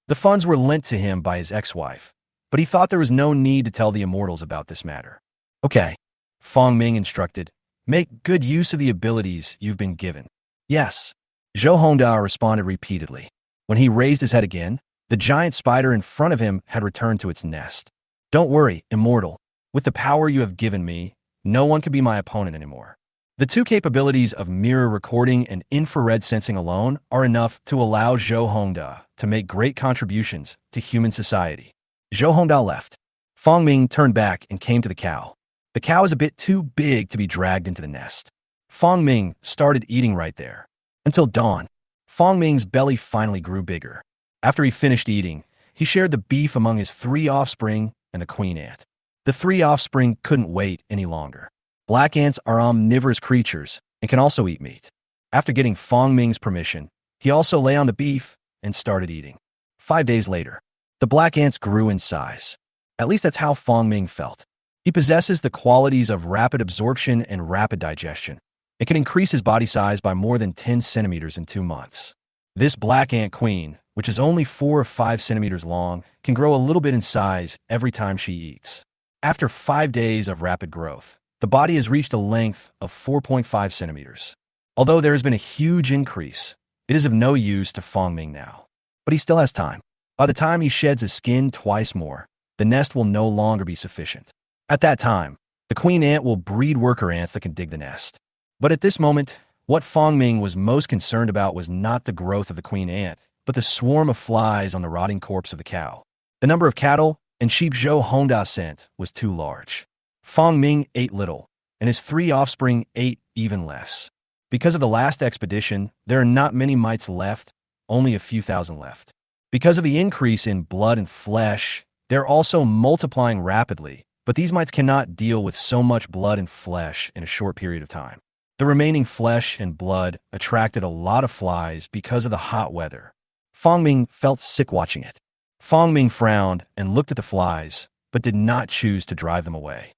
The funds were lent to him by his ex-wife, but he thought there was no need to tell the immortals about this matter. Okay, Fong Ming instructed, make good use of the abilities you've been given. Yes, Zhou Hongdao responded repeatedly. When he raised his head again, the giant spider in front of him had returned to its nest. Don't worry, immortal. With the power you have given me, no one can be my opponent anymore. The two capabilities of mirror recording and infrared sensing alone are enough to allow Zhou Hongda to make great contributions to human society. Zhou Hongda left. Fong Ming turned back and came to the cow. The cow is a bit too big to be dragged into the nest. Fong Ming started eating right there. Until dawn, Fong Ming's belly finally grew bigger. After he finished eating, he shared the beef among his 3 offspring and the queen ant. The 3 offspring couldn't wait any longer. Black ants are omnivorous creatures and can also eat meat. After getting Fong Ming's permission, he also lay on the beef and started eating. 5 days later, the black ants grew in size. At least that's how Fong Ming felt. He possesses the qualities of rapid absorption and rapid digestion. It can increase his body size by more than 10 centimeters in 2 months. This black ant queen, which is only 4 or 5 centimeters long, can grow a little bit in size every time she eats. After 5 days of rapid growth, the body has reached a length of 4.5 centimeters. Although there has been a huge increase, it is of no use to Fong Ming now. But he still has time. By the time he sheds his skin twice more, the nest will no longer be sufficient. At that time, the queen ant will breed worker ants that can dig the nest. But at this moment, what Fong Ming was most concerned about was not the growth of the queen ant, but the swarm of flies on the rotting corpse of the cow. The number of cattle and sheep Zhou Hongda sent was too large. Fong Ming ate little, and his 3 offspring ate even less. Because of the last expedition, there are not many mites left, only a few thousand left. Because of the increase in blood and flesh, they're also multiplying rapidly, but these mites cannot deal with so much blood and flesh in a short period of time. The remaining flesh and blood attracted a lot of flies because of the hot weather. Fong Ming felt sick watching it. Fong Ming frowned and looked at the flies, but did not choose to drive them away.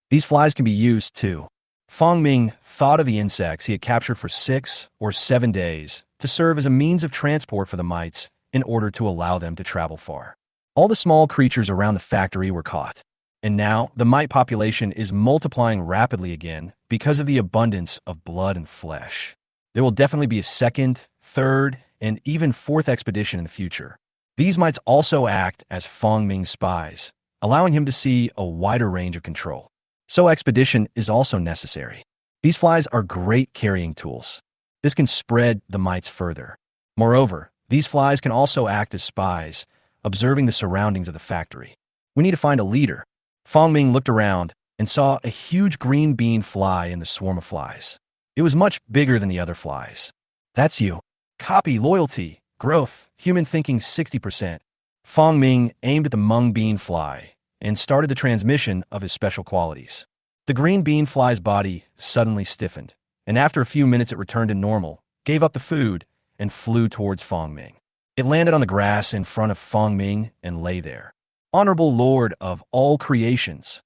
These flies can be used, too. Fong Ming thought of the insects he had captured for 6 or 7 days to serve as a means of transport for the mites in order to allow them to travel far. All the small creatures around the factory were caught, and now the mite population is multiplying rapidly again because of the abundance of blood and flesh. There will definitely be a 2nd, 3rd, and even 4th expedition in the future. These mites also act as Fong Ming's spies, allowing him to see a wider range of control. So expedition is also necessary. These flies are great carrying tools. This can spread the mites further. Moreover, these flies can also act as spies, observing the surroundings of the factory. We need to find a leader. Fong Ming looked around and saw a huge green bean fly in the swarm of flies. It was much bigger than the other flies. That's you. Copy, loyalty, growth, human thinking 60%. Fong Ming aimed at the mung bean fly and started the transmission of his special qualities. The green bean fly's body suddenly stiffened, and after a few minutes it returned to normal, gave up the food, and flew towards Fong Ming. It landed on the grass in front of Fong Ming and lay there. Honorable Lord of all creations,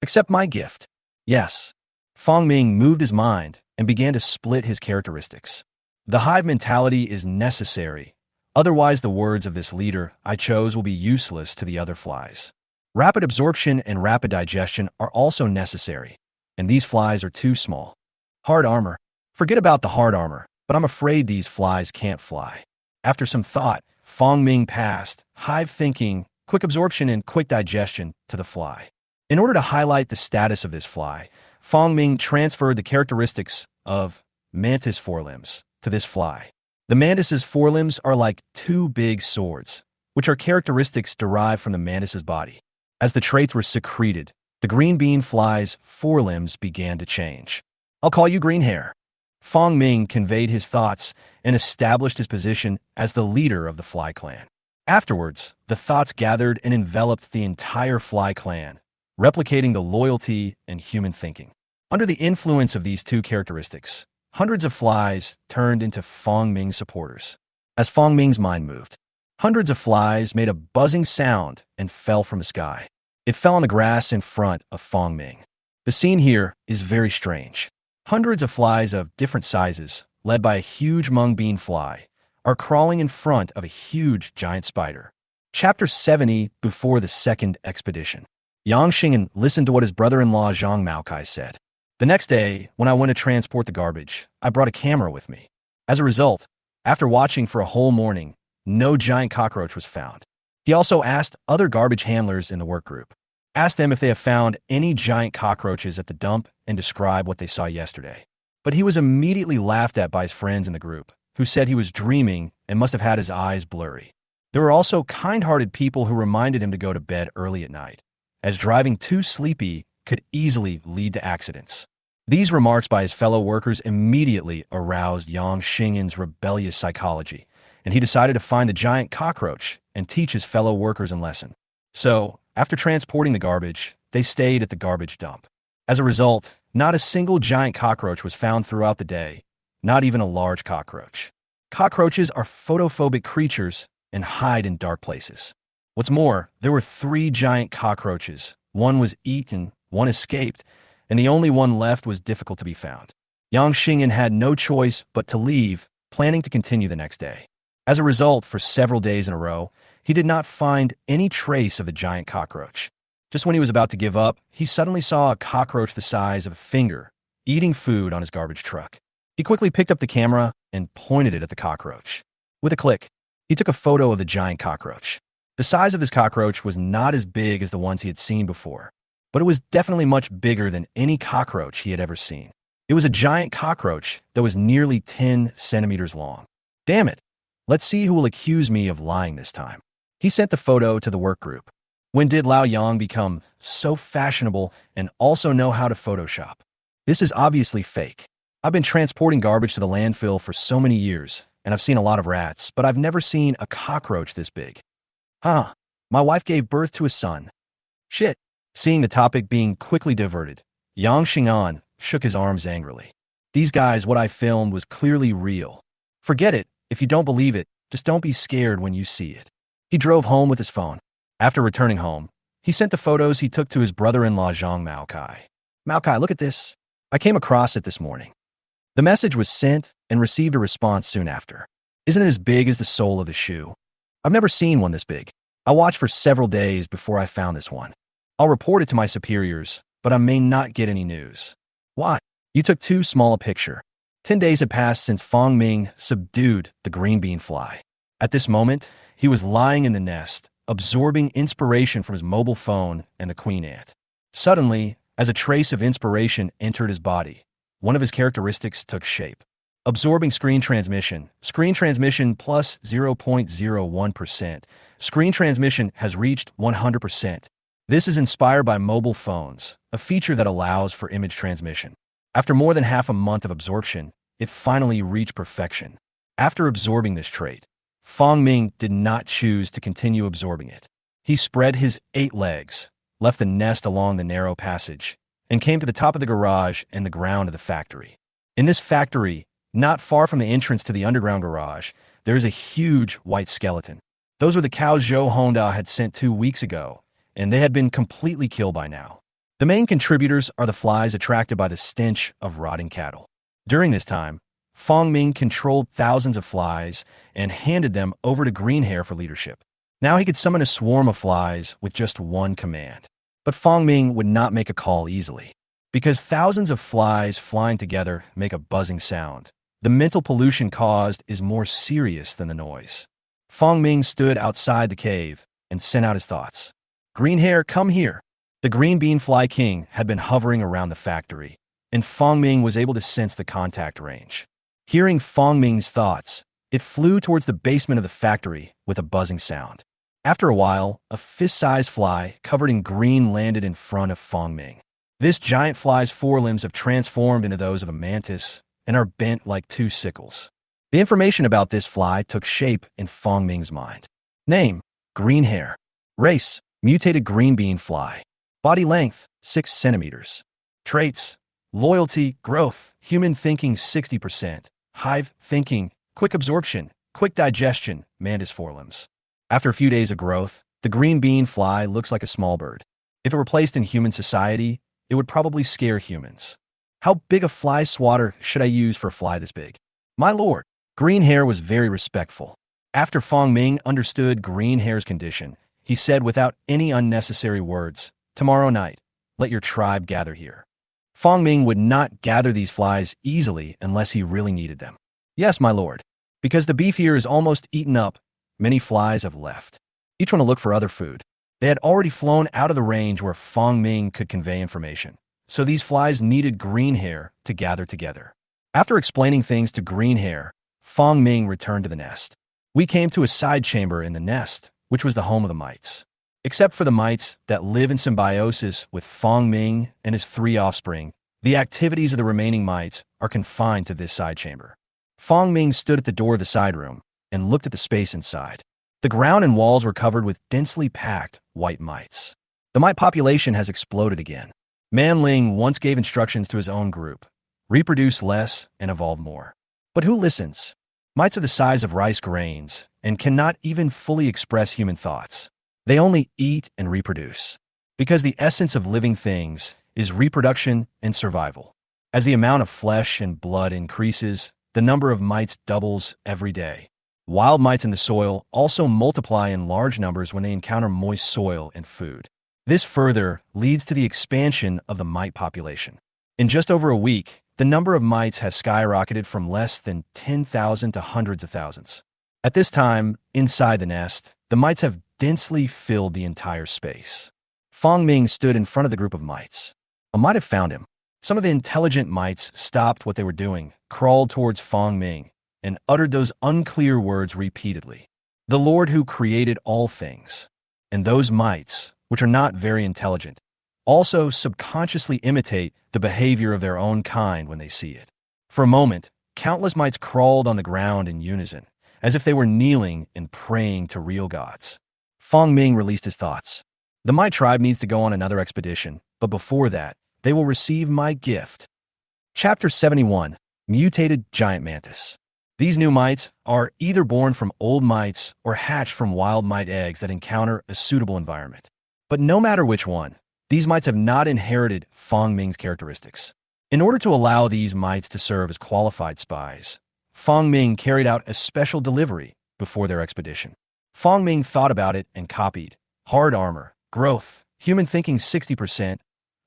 accept my gift. Yes. Fong Ming moved his mind and began to split his characteristics. The hive mentality is necessary, otherwise the words of this leader I chose will be useless to the other flies. Rapid absorption and rapid digestion are also necessary, and these flies are too small. Hard armor. Forget about the hard armor, but I'm afraid these flies can't fly. After some thought, Fong Ming passed hive thinking, quick absorption, and quick digestion to the fly. In order to highlight the status of this fly, Fong Ming transferred the characteristics of mantis forelimbs to this fly. The mantis's forelimbs are like 2 big swords, which are characteristics derived from the mantis's body. As the traits were secreted, the green bean fly's forelimbs began to change. I'll call you Green Hair. Fong Ming conveyed his thoughts and established his position as the leader of the fly clan. Afterwards, the thoughts gathered and enveloped the entire fly clan, replicating the loyalty and human thinking. Under the influence of these 2 characteristics, hundreds of flies turned into Fong Ming supporters. As Fong Ming's mind moved, hundreds of flies made a buzzing sound and fell from the sky. It fell on the grass in front of Fong Ming. The scene here is very strange. Hundreds of flies of different sizes, led by a huge mung bean fly, are crawling in front of a huge giant spider. Chapter 70 Before the Second Expedition. Yang Xing'an listened to what his brother-in-law Zhang Maokai said. The next day, when I went to transport the garbage, I brought a camera with me. As a result, after watching for a whole morning, no giant cockroach was found. He also asked other garbage handlers in the work group. Asked them if they have found any giant cockroaches at the dump and describe what they saw yesterday. But he was immediately laughed at by his friends in the group, who said he was dreaming and must have had his eyes blurry. There were also kind-hearted people who reminded him to go to bed early at night, as driving too sleepy could easily lead to accidents. These remarks by his fellow workers immediately aroused Yang Xing'an's rebellious psychology, and he decided to find the giant cockroach and teach his fellow workers a lesson. So, after transporting the garbage, they stayed at the garbage dump. As a result, not a single giant cockroach was found throughout the day, not even a large cockroach. Cockroaches are photophobic creatures and hide in dark places. What's more, there were 3 giant cockroaches. One was eaten, one escaped, and the only one left was difficult to be found. Yang Xing'an had no choice but to leave, planning to continue the next day. As a result, for several days in a row, he did not find any trace of the giant cockroach. Just when he was about to give up, he suddenly saw a cockroach the size of a finger, eating food on his garbage truck. He quickly picked up the camera and pointed it at the cockroach. With a click, he took a photo of the giant cockroach. The size of this cockroach was not as big as the ones he had seen before, but it was definitely much bigger than any cockroach he had ever seen. It was a giant cockroach that was nearly 10 centimeters long. Damn it! Let's see who will accuse me of lying this time. He sent the photo to the work group. When did Lao Yang become so fashionable and also know how to Photoshop? This is obviously fake. I've been transporting garbage to the landfill for so many years, and I've seen a lot of rats, but I've never seen a cockroach this big. Huh, my wife gave birth to a son. Shit. Seeing the topic being quickly diverted, Yang Xing'an shook his arms angrily. These guys, what I filmed was clearly real. Forget it. If you don't believe it, just don't be scared when you see it. He drove home with his phone. After returning home, he sent the photos he took to his brother-in-law Zhang Maokai. Maokai, look at this. I came across it this morning. The message was sent and received a response soon after. Isn't it as big as the sole of the shoe? I've never seen one this big. I watched for several days before I found this one. I'll report it to my superiors, but I may not get any news. Why? You took too small a picture. 10 days had passed since Fong Ming subdued the green bean fly. At this moment, he was lying in the nest, absorbing inspiration from his mobile phone and the queen ant. Suddenly, as a trace of inspiration entered his body, one of his characteristics took shape. Absorbing screen transmission plus 0.01%. Screen transmission has reached 100%. This is inspired by mobile phones, a feature that allows for image transmission. After more than half a month of absorption, it finally reached perfection. After absorbing this trait, Fong Ming did not choose to continue absorbing it. He spread his 8 legs, left the nest along the narrow passage, and came to the top of the garage and the ground of the factory. In this factory, not far from the entrance to the underground garage, there is a huge white skeleton. Those were the cows Zhou Honda had sent 2 weeks ago, and they had been completely killed by now. The main contributors are the flies attracted by the stench of rotting cattle. During this time, Fong Ming controlled thousands of flies and handed them over to Green Hair for leadership. Now he could summon a swarm of flies with just one command. But Fong Ming would not make a call easily. Because thousands of flies flying together make a buzzing sound, the mental pollution caused is more serious than the noise. Fong Ming stood outside the cave and sent out his thoughts. Green Hair, come here. The green bean fly king had been hovering around the factory, and Fong Ming was able to sense the contact range. Hearing Fong Ming's thoughts, it flew towards the basement of the factory with a buzzing sound. After a while, a fist-sized fly covered in green landed in front of Fong Ming. This giant fly's forelimbs have transformed into those of a mantis and are bent like 2 sickles. The information about this fly took shape in Fong Ming's mind. Name, Green Hair. Race, mutated green bean fly. Body length, 6 centimeters. Traits, loyalty, growth, human thinking 60%, hive thinking, quick absorption, quick digestion, mantis forelimbs. After a few days of growth, the green bean fly looks like a small bird. If it were placed in human society, it would probably scare humans. How big a fly swatter should I use for a fly this big? My lord. Green Hair was very respectful. After Fong Ming understood Green Hair's condition, he said without any unnecessary words, "Tomorrow night, let your tribe gather here." Fong Ming would not gather these flies easily unless he really needed them. Yes, my lord. Because the beef here is almost eaten up, many flies have left. Each one to look for other food. They had already flown out of the range where Fong Ming could convey information, so these flies needed Green Hair to gather together. After explaining things to Green Hair, Fong Ming returned to the nest. We came to a side chamber in the nest, which was the home of the mites. Except for the mites that live in symbiosis with Fong Ming and his 3 offspring, the activities of the remaining mites are confined to this side chamber. Fong Ming stood at the door of the side room and looked at the space inside. The ground and walls were covered with densely packed white mites. The mite population has exploded again. Man Ling once gave instructions to his own group: reproduce less and evolve more. But who listens? Mites are the size of rice grains and cannot even fully express human thoughts. They only eat and reproduce, because the essence of living things is reproduction and survival. As the amount of flesh and blood increases, the number of mites doubles every day. Wild mites in the soil also multiply in large numbers when they encounter moist soil and food. This further leads to the expansion of the mite population. In just over a week, the number of mites has skyrocketed from less than 10,000 to hundreds of thousands. At this time, inside the nest, the mites have densely filled the entire space. Fong Ming stood in front of the group of mites. I might have found him. Some of the intelligent mites stopped what they were doing, crawled towards Fong Ming, and uttered those unclear words repeatedly. The Lord who created all things. And those mites, which are not very intelligent, also subconsciously imitate the behavior of their own kind when they see it. For a moment, countless mites crawled on the ground in unison, as if they were kneeling and praying to real gods. Fong Ming released his thoughts. The mite tribe needs to go on another expedition, but before that, they will receive my gift. Chapter 71. Mutated Giant Mantis. These new mites are either born from old mites or hatched from wild mite eggs that encounter a suitable environment. But no matter which one, these mites have not inherited Fong Ming's characteristics. In order to allow these mites to serve as qualified spies, Fong Ming carried out a special delivery before their expedition. Fong Ming thought about it and copied: hard armor, growth, human thinking 60%,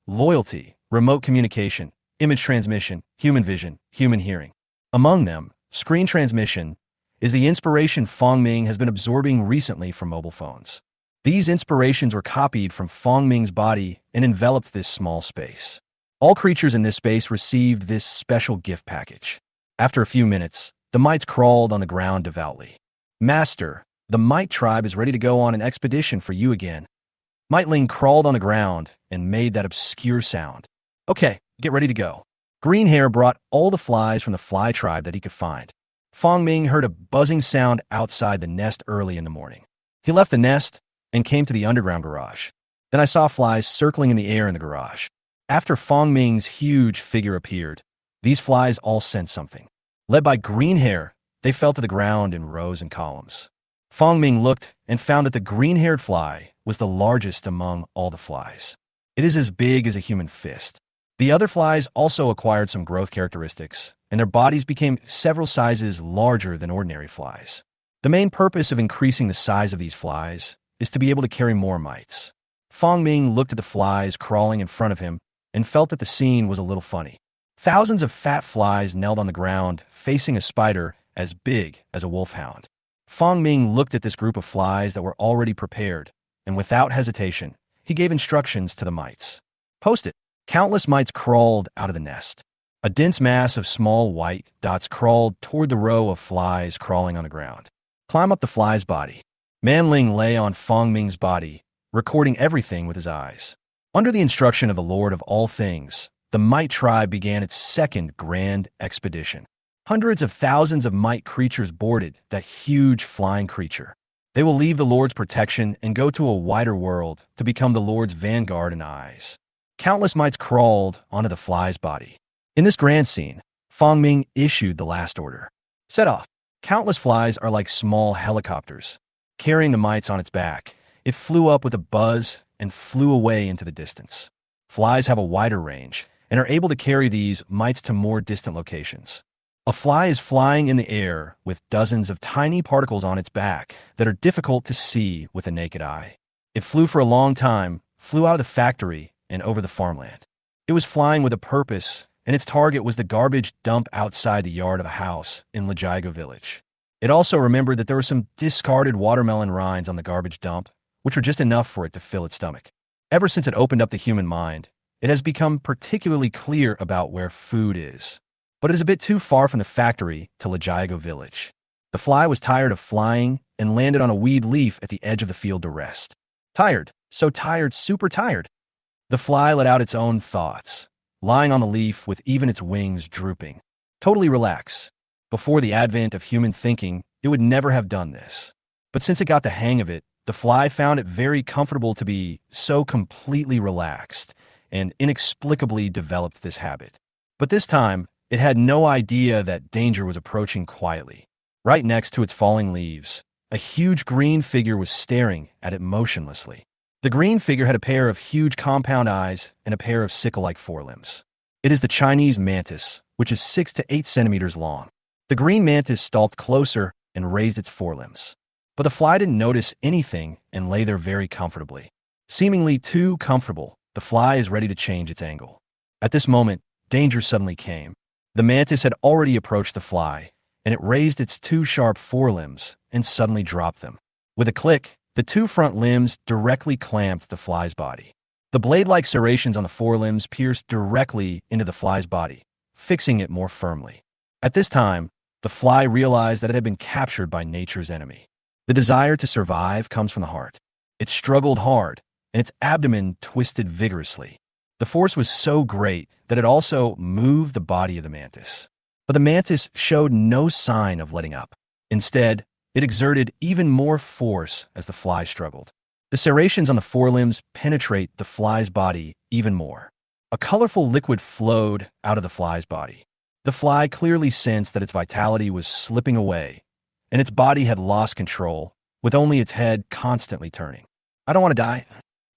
loyalty, remote communication, image transmission, human vision, human hearing. Among them, screen transmission is the inspiration Fong Ming has been absorbing recently from mobile phones. These inspirations were copied from Fong Ming's body and enveloped this small space. All creatures in this space received this special gift package. After a few minutes, the mites crawled on the ground devoutly. Master, the mite tribe is ready to go on an expedition for you again. Miteling crawled on the ground and made that obscure sound. Okay, get ready to go. Green Hair brought all the flies from the fly tribe that he could find. Fong Ming heard a buzzing sound outside the nest early in the morning. He left the nest and came to the underground garage. Then I saw flies circling in the air in the garage. After Fong Ming's huge figure appeared, these flies all sensed something. Led by Green Hair, they fell to the ground in rows and columns. Fong Ming looked and found that the green-haired fly was the largest among all the flies. It is as big as a human fist. The other flies also acquired some growth characteristics, and their bodies became several sizes larger than ordinary flies. The main purpose of increasing the size of these flies is to be able to carry more mites. Fong Ming looked at the flies crawling in front of him and felt that the scene was a little funny. Thousands of fat flies knelt on the ground, facing a spider as big as a wolfhound. Fong Ming looked at this group of flies that were already prepared, and without hesitation, he gave instructions to the mites. Post it. Countless mites crawled out of the nest. A dense mass of small white dots crawled toward the row of flies crawling on the ground. Climb up the fly's body. Manling lay on Fong Ming's body, recording everything with his eyes. Under the instruction of the Lord of all things, the mite tribe began its second grand expedition. Hundreds of thousands of mite creatures boarded that huge flying creature. They will leave the Lord's protection and go to a wider world to become the Lord's vanguard and eyes. Countless mites crawled onto the fly's body. In this grand scene, Fong Ming issued the last order. Set off. Countless flies are like small helicopters. Carrying the mites on its back, it flew up with a buzz and flew away into the distance. Flies have a wider range and are able to carry these mites to more distant locations. A fly is flying in the air with dozens of tiny particles on its back that are difficult to see with a naked eye. It flew for a long time, flew out of the factory and over the farmland. It was flying with a purpose, and its target was the garbage dump outside the yard of a house in Lejigo village. It also remembered that there were some discarded watermelon rinds on the garbage dump, which were just enough for it to fill its stomach. Ever since it opened up the human mind, it has become particularly clear about where food is. But it is a bit too far from the factory to Lejigo village. The fly was tired of flying and landed on a weed leaf at the edge of the field to rest. Tired, so tired, super tired. The fly let out its own thoughts, lying on the leaf with even its wings drooping. Totally relaxed. Before the advent of human thinking, it would never have done this. But since it got the hang of it, the fly found it very comfortable to be so completely relaxed and inexplicably developed this habit. But this time, it had no idea that danger was approaching quietly. Right next to its falling leaves, a huge green figure was staring at it motionlessly. The green figure had a pair of huge compound eyes and a pair of sickle-like forelimbs. It is the Chinese mantis, which is 6 to 8 centimeters long. The green mantis stalked closer and raised its forelimbs. But the fly didn't notice anything and lay there very comfortably. Seemingly too comfortable, the fly is ready to change its angle. At this moment, danger suddenly came. The mantis had already approached the fly, and it raised its 2 sharp forelimbs and suddenly dropped them. With a click, the 2 front limbs directly clamped the fly's body. The blade-like serrations on the forelimbs pierced directly into the fly's body, fixing it more firmly. At this time, the fly realized that it had been captured by nature's enemy. The desire to survive comes from the heart. It struggled hard, and its abdomen twisted vigorously. The force was so great that it also moved the body of the mantis. But the mantis showed no sign of letting up. Instead, it exerted even more force as the fly struggled. The serrations on the forelimbs penetrate the fly's body even more. A colorful liquid flowed out of the fly's body. The fly clearly sensed that its vitality was slipping away, and its body had lost control, with only its head constantly turning. I don't want to die.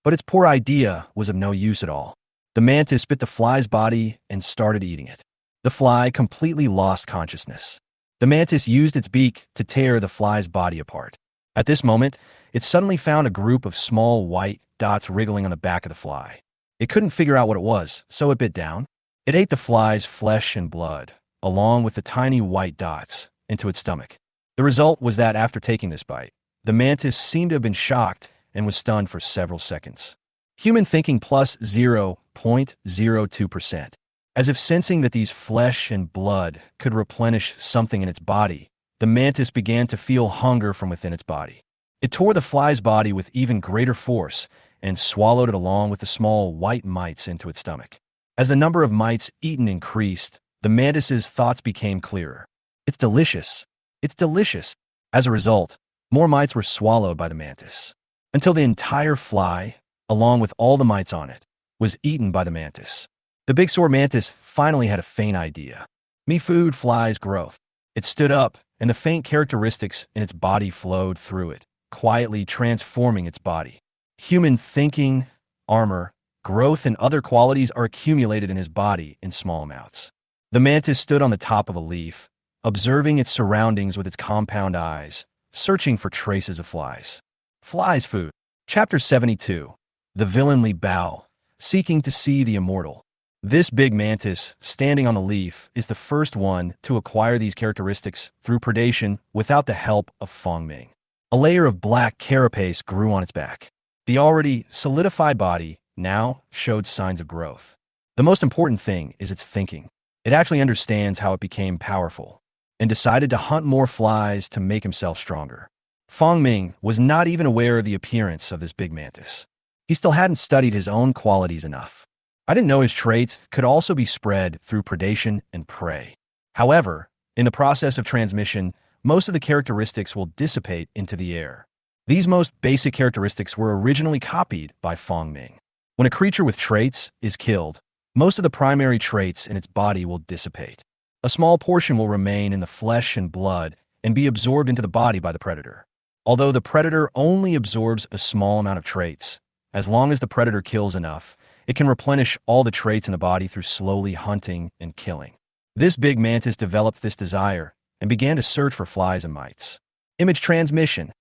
But its poor idea was of no use at all. The mantis bit the fly's body and started eating it. The fly completely lost consciousness. The mantis used its beak to tear the fly's body apart. At this moment, it suddenly found a group of small white dots wriggling on the back of the fly. It couldn't figure out what it was, so it bit down. It ate the fly's flesh and blood, along with the tiny white dots, into its stomach. The result was that after taking this bite, the mantis seemed to have been shocked and was stunned for several seconds. Human thinking plus 0.02%. As if sensing that these flesh and blood could replenish something in its body, the mantis began to feel hunger from within its body. It tore the fly's body with even greater force and swallowed it along with the small white mites into its stomach. As the number of mites eaten increased, the mantis's thoughts became clearer. It's delicious. It's delicious. As a result, more mites were swallowed by the mantis, until the entire fly, along with all the mites on it, was eaten by the mantis. The big sore mantis finally had a faint idea. Me food flies growth. It stood up, and the faint characteristics in its body flowed through it, quietly transforming its body. Human thinking, armor, growth, and other qualities are accumulated in his body in small amounts. The mantis stood on the top of a leaf, observing its surroundings with its compound eyes, searching for traces of flies. Flies food. Chapter 72. The Villainly Bow, Seeking to See the Immortal. This big mantis, standing on the leaf, is the first one to acquire these characteristics through predation without the help of Fangming. A layer of black carapace grew on its back. The already solidified body now showed signs of growth. The most important thing is its thinking. It actually understands how it became powerful and decided to hunt more flies to make himself stronger. Fangming was not even aware of the appearance of this big mantis. He still hadn't studied his own qualities enough. I didn't know his traits could also be spread through predation and prey. However, in the process of transmission, most of the characteristics will dissipate into the air. These most basic characteristics were originally copied by Fangming. When a creature with traits is killed, most of the primary traits in its body will dissipate. A small portion will remain in the flesh and blood and be absorbed into the body by the predator. Although the predator only absorbs a small amount of traits, as long as the predator kills enough, It can replenish all the traits in the body through slowly hunting and killing. This big mantis developed this desire and began to search for flies and mites. Image transmission.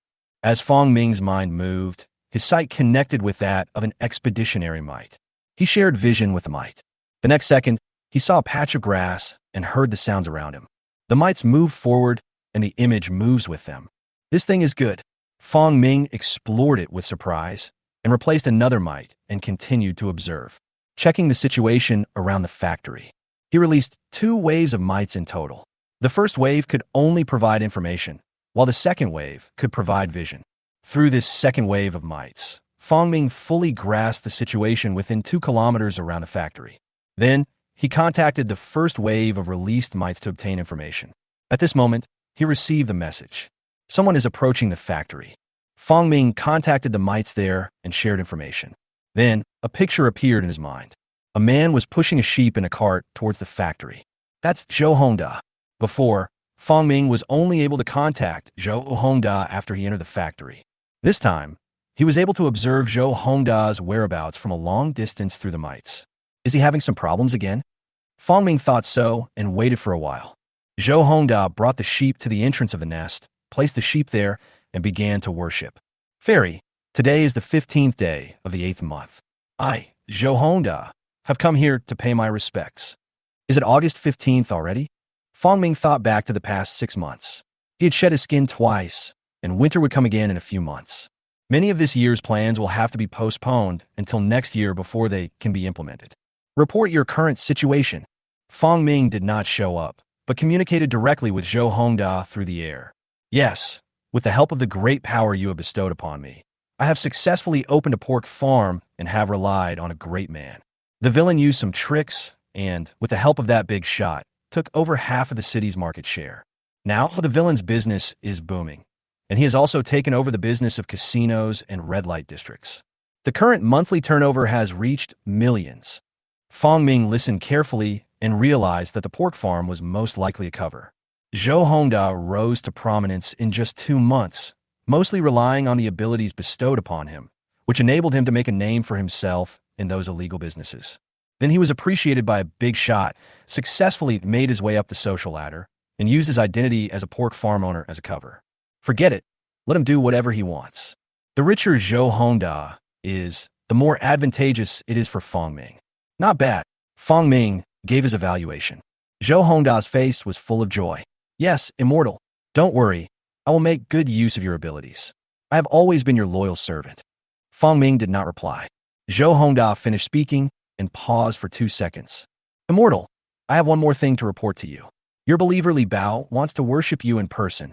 As Fong Ming's mind moved, his sight connected with that of an expeditionary mite. He shared vision with the mite. The next second, he saw a patch of grass and heard the sounds around him. The mites move forward, and the image moves with them. This thing is good. Fong Ming explored it with surprise and replaced another mite and continued to observe, checking the situation around the factory. He released 2 waves of mites in total. The first wave could only provide information, while the second wave could provide vision. Through this second wave of mites, Fong Ming fully grasped the situation within 2 kilometers around the factory. Then, he contacted the first wave of released mites to obtain information. At this moment, he received the message. Someone is approaching the factory. Fong Ming contacted the mites there and shared information. Then, a picture appeared in his mind. A man was pushing a sheep in a cart towards the factory. That's Zhou Hongda. Before, Fong Ming was only able to contact Zhou Hongda after he entered the factory. This time, he was able to observe Zhou Hongda's whereabouts from a long distance through the mites. Is he having some problems again? Fong Ming thought so and waited for a while. Zhou Hongda brought the sheep to the entrance of the nest, placed the sheep there, and began to worship. Fairy, today is the 15th day of the 8th month. I, Zhou Hongda, have come here to pay my respects. Is it August 15th already? Fong Ming thought back to the past 6 months. He had shed his skin twice, and winter would come again in a few months. Many of this year's plans will have to be postponed until next year before they can be implemented. Report your current situation. Fong Ming did not show up, but communicated directly with Zhou Hongda through the air. Yes, with the help of the great power you have bestowed upon me, I have successfully opened a pork farm and have relied on a great man. The villain used some tricks and, with the help of that big shot, took over half of the city's market share. Now, the villain's business is booming, and he has also taken over the business of casinos and red light districts. The current monthly turnover has reached millions. Fong Ming listened carefully and realized that the pork farm was most likely a cover. Zhou Hongda rose to prominence in just 2 months, mostly relying on the abilities bestowed upon him, which enabled him to make a name for himself in those illegal businesses. Then he was appreciated by a big shot, successfully made his way up the social ladder, and used his identity as a pork farm owner as a cover. Forget it. Let him do whatever he wants. The richer Zhou Hongda is, the more advantageous it is for Fong Ming. Not bad. Fong Ming gave his evaluation. Zhou Hongda's face was full of joy. Yes, immortal. Don't worry. I will make good use of your abilities. I have always been your loyal servant. Fong Ming did not reply. Zhou Hongda finished speaking and paused for 2 seconds. Immortal, I have one more thing to report to you. Your believer Li Bao wants to worship you in person.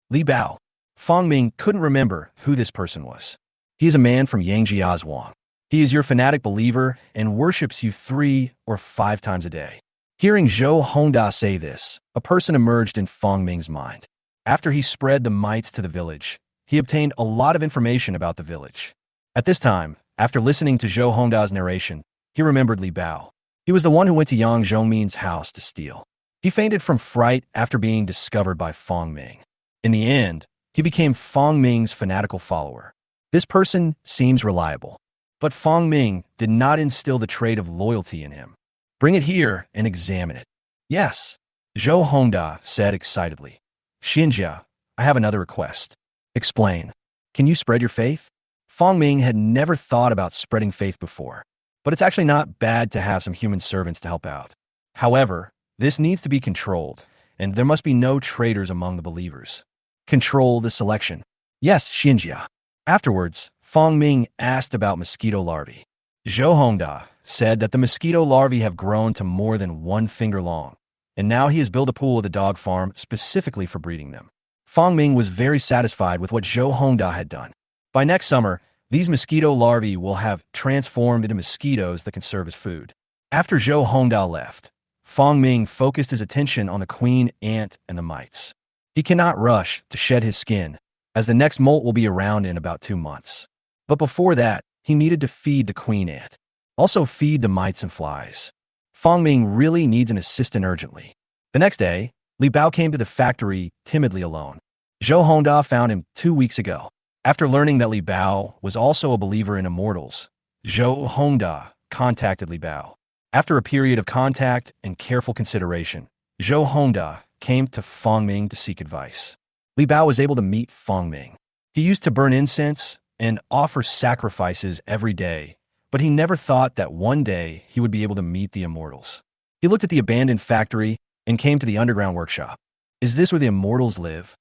Li Bao. Fong Ming couldn't remember who this person was. He is a man from Yangjia's Wang. He is your fanatic believer and worships you 3 or 5 times a day. Hearing Zhou Hongda say this, a person emerged in Fong Ming's mind. After he spread the mites to the village, he obtained a lot of information about the village. At this time, after listening to Zhou Hongda's narration, he remembered Li Bao. He was the one who went to Yang Zhongmin's house to steal. He fainted from fright after being discovered by Fong Ming. In the end, he became Fong Ming's fanatical follower. This person seems reliable. But Fong Ming did not instill the trait of loyalty in him. Bring it here and examine it. Yes, Zhou Hongda said excitedly. Xinjia, I have another request. Explain. Can you spread your faith? Fong Ming had never thought about spreading faith before, but it's actually not bad to have some human servants to help out. However, this needs to be controlled, and there must be no traitors among the believers. Control the selection. Yes, Xinjia. Afterwards, Fong Ming asked about mosquito larvae. Zhou Hongda said that the mosquito larvae have grown to more than 1 finger long, and now he has built a pool at the dog farm specifically for breeding them. Fong Ming was very satisfied with what Zhou Hongda had done. By next summer, these mosquito larvae will have transformed into mosquitoes that can serve as food. After Zhou Hongda left, Fong Ming focused his attention on the queen ant and the mites. He cannot rush to shed his skin, as the next molt will be around in about 2 months. But before that, he needed to feed the queen ant. Also feed the mites and flies. Fong Ming really needs an assistant urgently. The next day, Li Bao came to the factory timidly alone. Zhou Hongda found him 2 weeks ago. After learning that Li Bao was also a believer in immortals, Zhou Hongda contacted Li Bao. After a period of contact and careful consideration, Zhou Hongda came to Fong Ming to seek advice. Li Bao was able to meet Fong Ming. He used to burn incense and offer sacrifices every day, but he never thought that one day he would be able to meet the immortals. He looked at the abandoned factory and came to the underground workshop. Is this where the immortals live?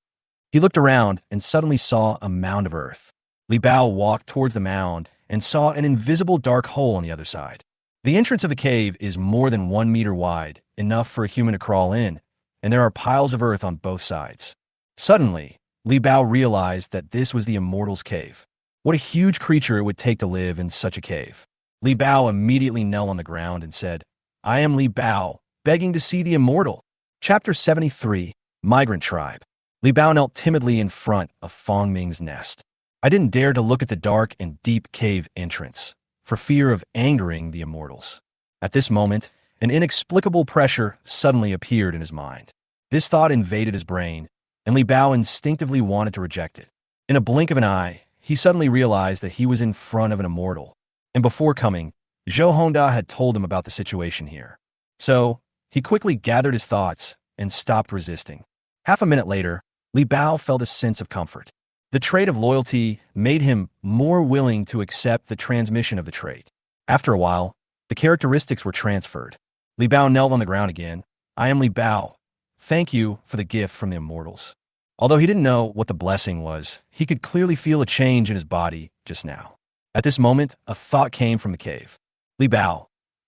He looked around and suddenly saw a mound of earth. Li Bao walked towards the mound and saw an invisible dark hole on the other side. The entrance of the cave is more than 1 meter wide, enough for a human to crawl in, and there are piles of earth on both sides. Suddenly, Li Bao realized that this was the immortals' cave. What a huge creature it would take to live in such a cave. Li Bao immediately knelt on the ground and said, I am Li Bao, begging to see the immortal. Chapter 73, Migrant Tribe. Li Bao knelt timidly in front of Fong Ming's nest. I didn't dare to look at the dark and deep cave entrance, for fear of angering the immortals. At this moment, an inexplicable pressure suddenly appeared in his mind. This thought invaded his brain, and Li Bao instinctively wanted to reject it. In a blink of an eye, he suddenly realized that he was in front of an immortal, and before coming, Zhou Hongda had told him about the situation here. So, he quickly gathered his thoughts and stopped resisting. Half a minute later, Li Bao felt a sense of comfort. The trait of loyalty made him more willing to accept the transmission of the trait. After a while, the characteristics were transferred. Li Bao knelt on the ground again. I am Li Bao. Thank you for the gift from the immortals. Although he didn't know what the blessing was, he could clearly feel a change in his body just now. At this moment, a thought came from the cave. Li Bao,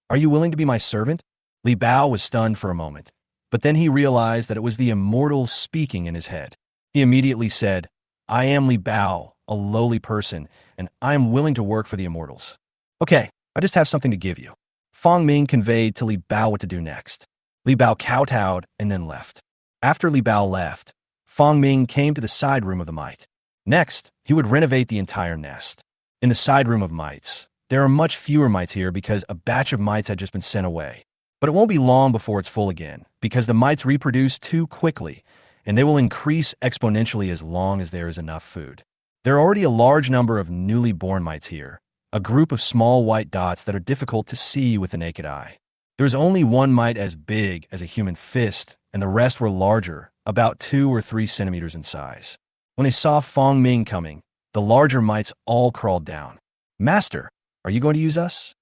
are you willing to be my servant? Li Bao was stunned for a moment, but then he realized that it was the immortal speaking in his head. He immediately said, I am Li Bao, a lowly person, and I am willing to work for the immortals. Okay, I just have something to give you. Fong Ming conveyed to Li Bao what to do next. Li Bao kowtowed and then left. After Li Bao left, Fong Ming came to the side room of the mite. Next, he would renovate the entire nest. In the side room of mites, there are much fewer mites here because a batch of mites had just been sent away. But it won't be long before it's full again, because the mites reproduce too quickly, and they will increase exponentially as long as there is enough food. There are already a large number of newly born mites here, a group of small white dots that are difficult to see with the naked eye. There is only one mite as big as a human fist, and the rest were larger, about 2 or 3 centimeters in size. When they saw Fong Ming coming, the larger mites all crawled down. Master, are you going to use us?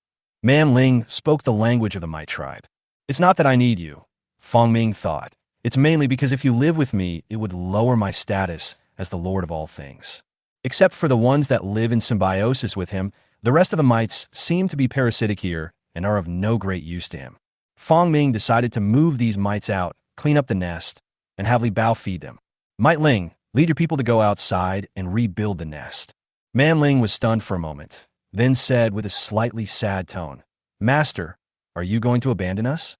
Man Ling spoke the language of the mite tribe. It's not that I need you, Fong Ming thought. It's mainly because if you live with me, it would lower my status as the Lord of all things. Except for the ones that live in symbiosis with him, the rest of the mites seem to be parasitic here and are of no great use to him. Fong Ming decided to move these mites out, clean up the nest, and have Li Bao feed them. Mite Ling, lead your people to go outside and rebuild the nest. Man Ling was stunned for a moment, then said with a slightly sad tone, Master, are you going to abandon us?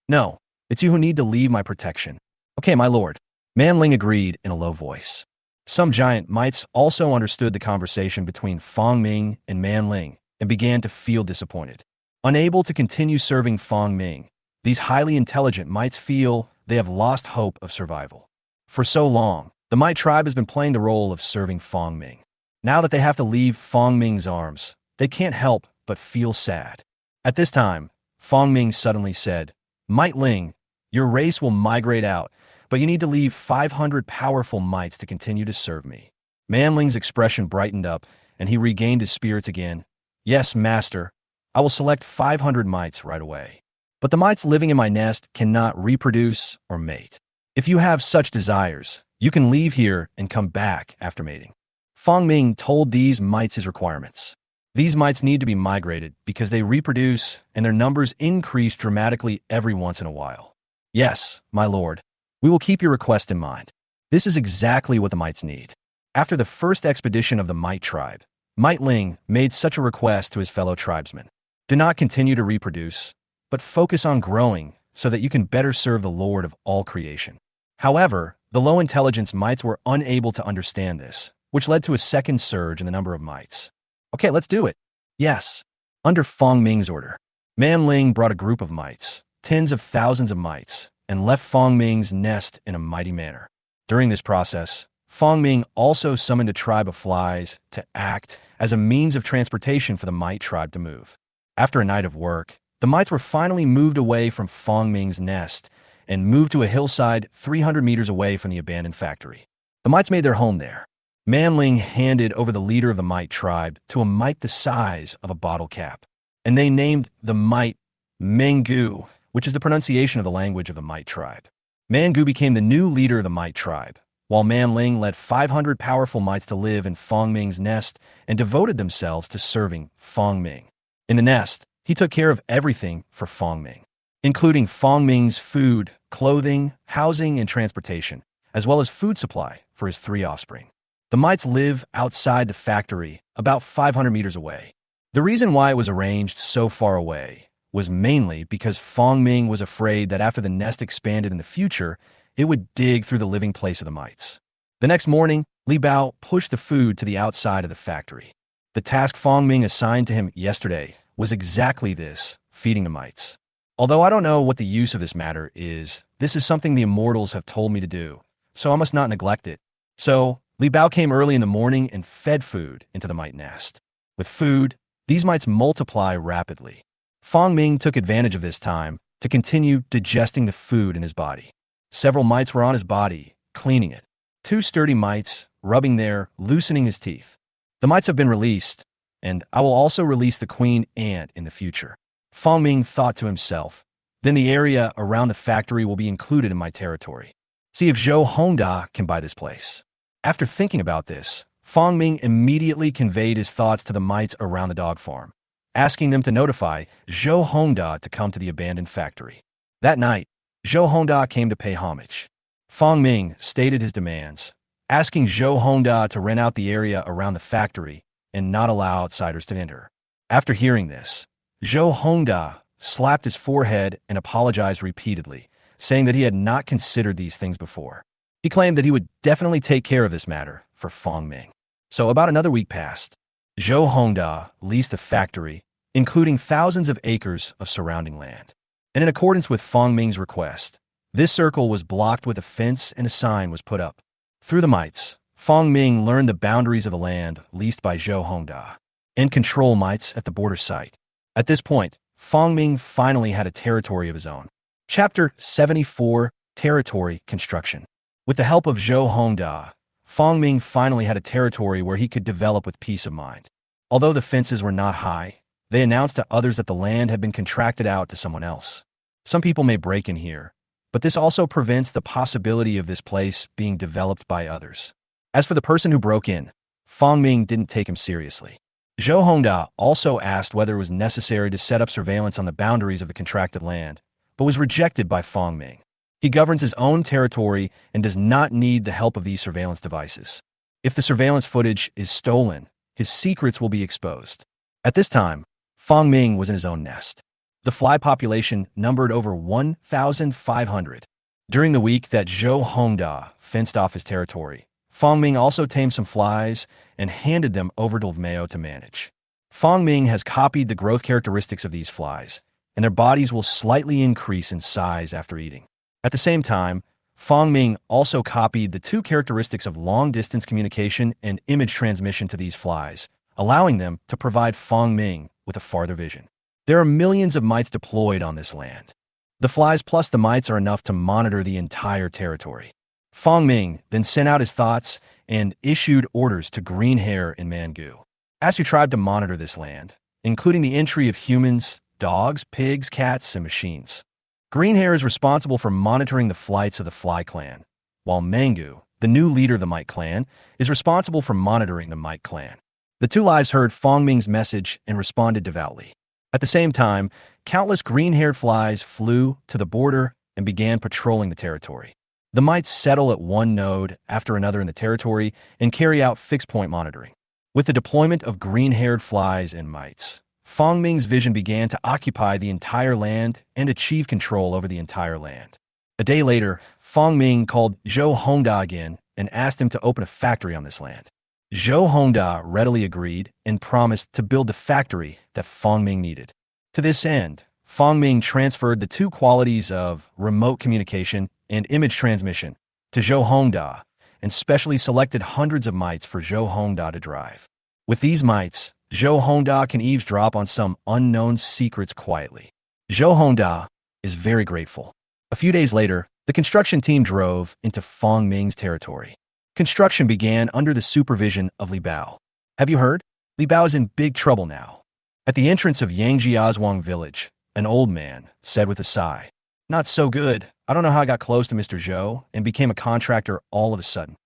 No, it's you who need to leave my protection. Okay, my lord. Man Ling agreed in a low voice. Some giant mites also understood the conversation between Fong Ming and Man Ling and began to feel disappointed. Unable to continue serving Fong Ming, these highly intelligent mites feel they have lost hope of survival. For so long, the mite tribe has been playing the role of serving Fong Ming. Now that they have to leave Fong Ming's arms, they can't help but feel sad. At this time, Fong Ming suddenly said, Mite Ling, your race will migrate out, but you need to leave 500 powerful mites to continue to serve me. Man Ling's expression brightened up, and he regained his spirits again. Yes, master, I will select 500 mites right away. But the mites living in my nest cannot reproduce or mate. If you have such desires, you can leave here and come back after mating. Fong Ming told these mites his requirements. These mites need to be migrated because they reproduce and their numbers increase dramatically every once in a while. Yes, my lord, we will keep your request in mind. This is exactly what the mites need. After the first expedition of the mite tribe, Mite Ling made such a request to his fellow tribesmen. Do not continue to reproduce, but focus on growing so that you can better serve the Lord of all creation. However, the low-intelligence mites were unable to understand this, which led to a second surge in the number of mites. Okay, let's do it. Yes. Under Fong Ming's order, Man Ling brought a group of mites, tens of thousands of mites, and left Fong Ming's nest in a mighty manner. During this process, Fong Ming also summoned a tribe of flies to act as a means of transportation for the mite tribe to move. After a night of work, the mites were finally moved away from Fong Ming's nest and moved to a hillside 300 meters away from the abandoned factory. The mites made their home there. Manling handed over the leader of the mite tribe to a mite the size of a bottle cap, and they named the mite Mengu, which is the pronunciation of the language of the mite tribe. Mangu became the new leader of the mite tribe, while Manling led 500 powerful mites to live in Fong Ming's nest and devoted themselves to serving Fong Ming. In the nest, he took care of everything for Fong Ming, including Fong Ming's food, clothing, housing, and transportation, as well as food supply for his 3 offspring. The mites live outside the factory, about 500 meters away. The reason why it was arranged so far away was mainly because Fong Ming was afraid that after the nest expanded in the future, it would dig through the living place of the mites. The next morning, Li Bao pushed the food to the outside of the factory. The task Fong Ming assigned to him yesterday was exactly this, feeding the mites. Although I don't know what the use of this matter is, this is something the immortals have told me to do, so I must not neglect it. So, Li Bao came early in the morning and fed food into the mite nest. With food, these mites multiply rapidly. Fong Ming took advantage of this time to continue digesting the food in his body. Several mites were on his body, cleaning it. 2 sturdy mites, rubbing there, loosening his teeth. The mites have been released, and I will also release the queen ant in the future. Fong Ming thought to himself, then the area around the factory will be included in my territory. See if Zhou Hongda can buy this place. After thinking about this, Fong Ming immediately conveyed his thoughts to the mites around the dog farm, asking them to notify Zhou Hongda to come to the abandoned factory. That night, Zhou Hongda came to pay homage. Fong Ming stated his demands, asking Zhou Hongda to rent out the area around the factory and not allow outsiders to enter. After hearing this, Zhou Hongda slapped his forehead and apologized repeatedly, saying that he had not considered these things before. He claimed that he would definitely take care of this matter for Fong Ming. So about another week passed. Zhou Hongda leased the factory, including thousands of acres of surrounding land. And in accordance with Fong Ming's request, this circle was blocked with a fence and a sign was put up. Through the mites, Fong Ming learned the boundaries of the land leased by Zhou Hongda and control mites at the border site. At this point, Fong Ming finally had a territory of his own. Chapter 74, Territory Construction. With the help of Zhou Hongda, Fong Ming finally had a territory where he could develop with peace of mind. Although the fences were not high, they announced to others that the land had been contracted out to someone else. Some people may break in here, but this also prevents the possibility of this place being developed by others. As for the person who broke in, Fong Ming didn't take him seriously. Zhou Hongda also asked whether it was necessary to set up surveillance on the boundaries of the contracted land, but was rejected by Fong Ming. He governs his own territory and does not need the help of these surveillance devices. If the surveillance footage is stolen, his secrets will be exposed. At this time, Fong Ming was in his own nest. The fly population numbered over 1,500. During the week that Zhou Hongda fenced off his territory, Fong Ming also tamed some flies and handed them over to Meo to manage. Fong Ming has copied the growth characteristics of these flies, and their bodies will slightly increase in size after eating. At the same time, Fong Ming also copied the 2 characteristics of long-distance communication and image transmission to these flies, allowing them to provide Fong Ming with a farther vision. There are millions of mites deployed on this land. The flies plus the mites are enough to monitor the entire territory. Fong Ming then sent out his thoughts and issued orders to Green Hair and Mangu. Asked your tribe to monitor this land, including the entry of humans, dogs, pigs, cats, and machines. Green Hair is responsible for monitoring the flights of the Fly Clan, while Mangu, the new leader of the Mite Clan, is responsible for monitoring the Mite Clan. The 2 lives heard Fong Ming's message and responded devoutly. At the same time, countless green-haired flies flew to the border and began patrolling the territory. The mites settle at one node after another in the territory and carry out fixed-point monitoring. With the deployment of green-haired flies and mites, Fong Ming's vision began to occupy the entire land and achieve control over the entire land. A day later, Fong Ming called Zhou Hongda again and asked him to open a factory on this land. Zhou Hongda readily agreed and promised to build the factory that Fong Ming needed. To this end, Fong Ming transferred the 2 qualities of remote communication and image transmission to Zhou Hongda and specially selected hundreds of mites for Zhou Hongda to drive. With these mites, Zhou Hongda can eavesdrop on some unknown secrets quietly. Zhou Hongda is very grateful. A few days later, the construction team drove into Fong Ming's territory. Construction began under the supervision of Li Bao. Have you heard? Li Bao is in big trouble now. At the entrance of Yangjiazhuang village, an old man said with a sigh, "Not so good. I don't know how I got close to Mr. Zhou and became a contractor all of a sudden."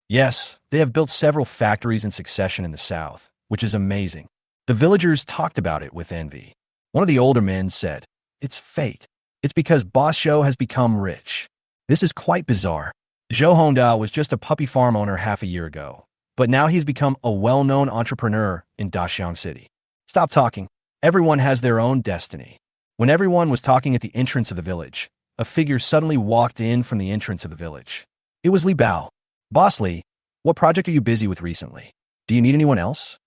Yes, they have built several factories in succession in the south, which is amazing. The villagers talked about it with envy. One of the older men said, "It's fate. It's because Boss Zhou has become rich. This is quite bizarre. Zhou Hongda was just a puppy farm owner half a year ago, but now he's become a well-known entrepreneur in Daxiang City." Stop talking. Everyone has their own destiny. When everyone was talking at the entrance of the village, a figure suddenly walked in from the entrance of the village. It was Li Bao. "Boss Li, what project are you busy with recently? Do you need anyone else?"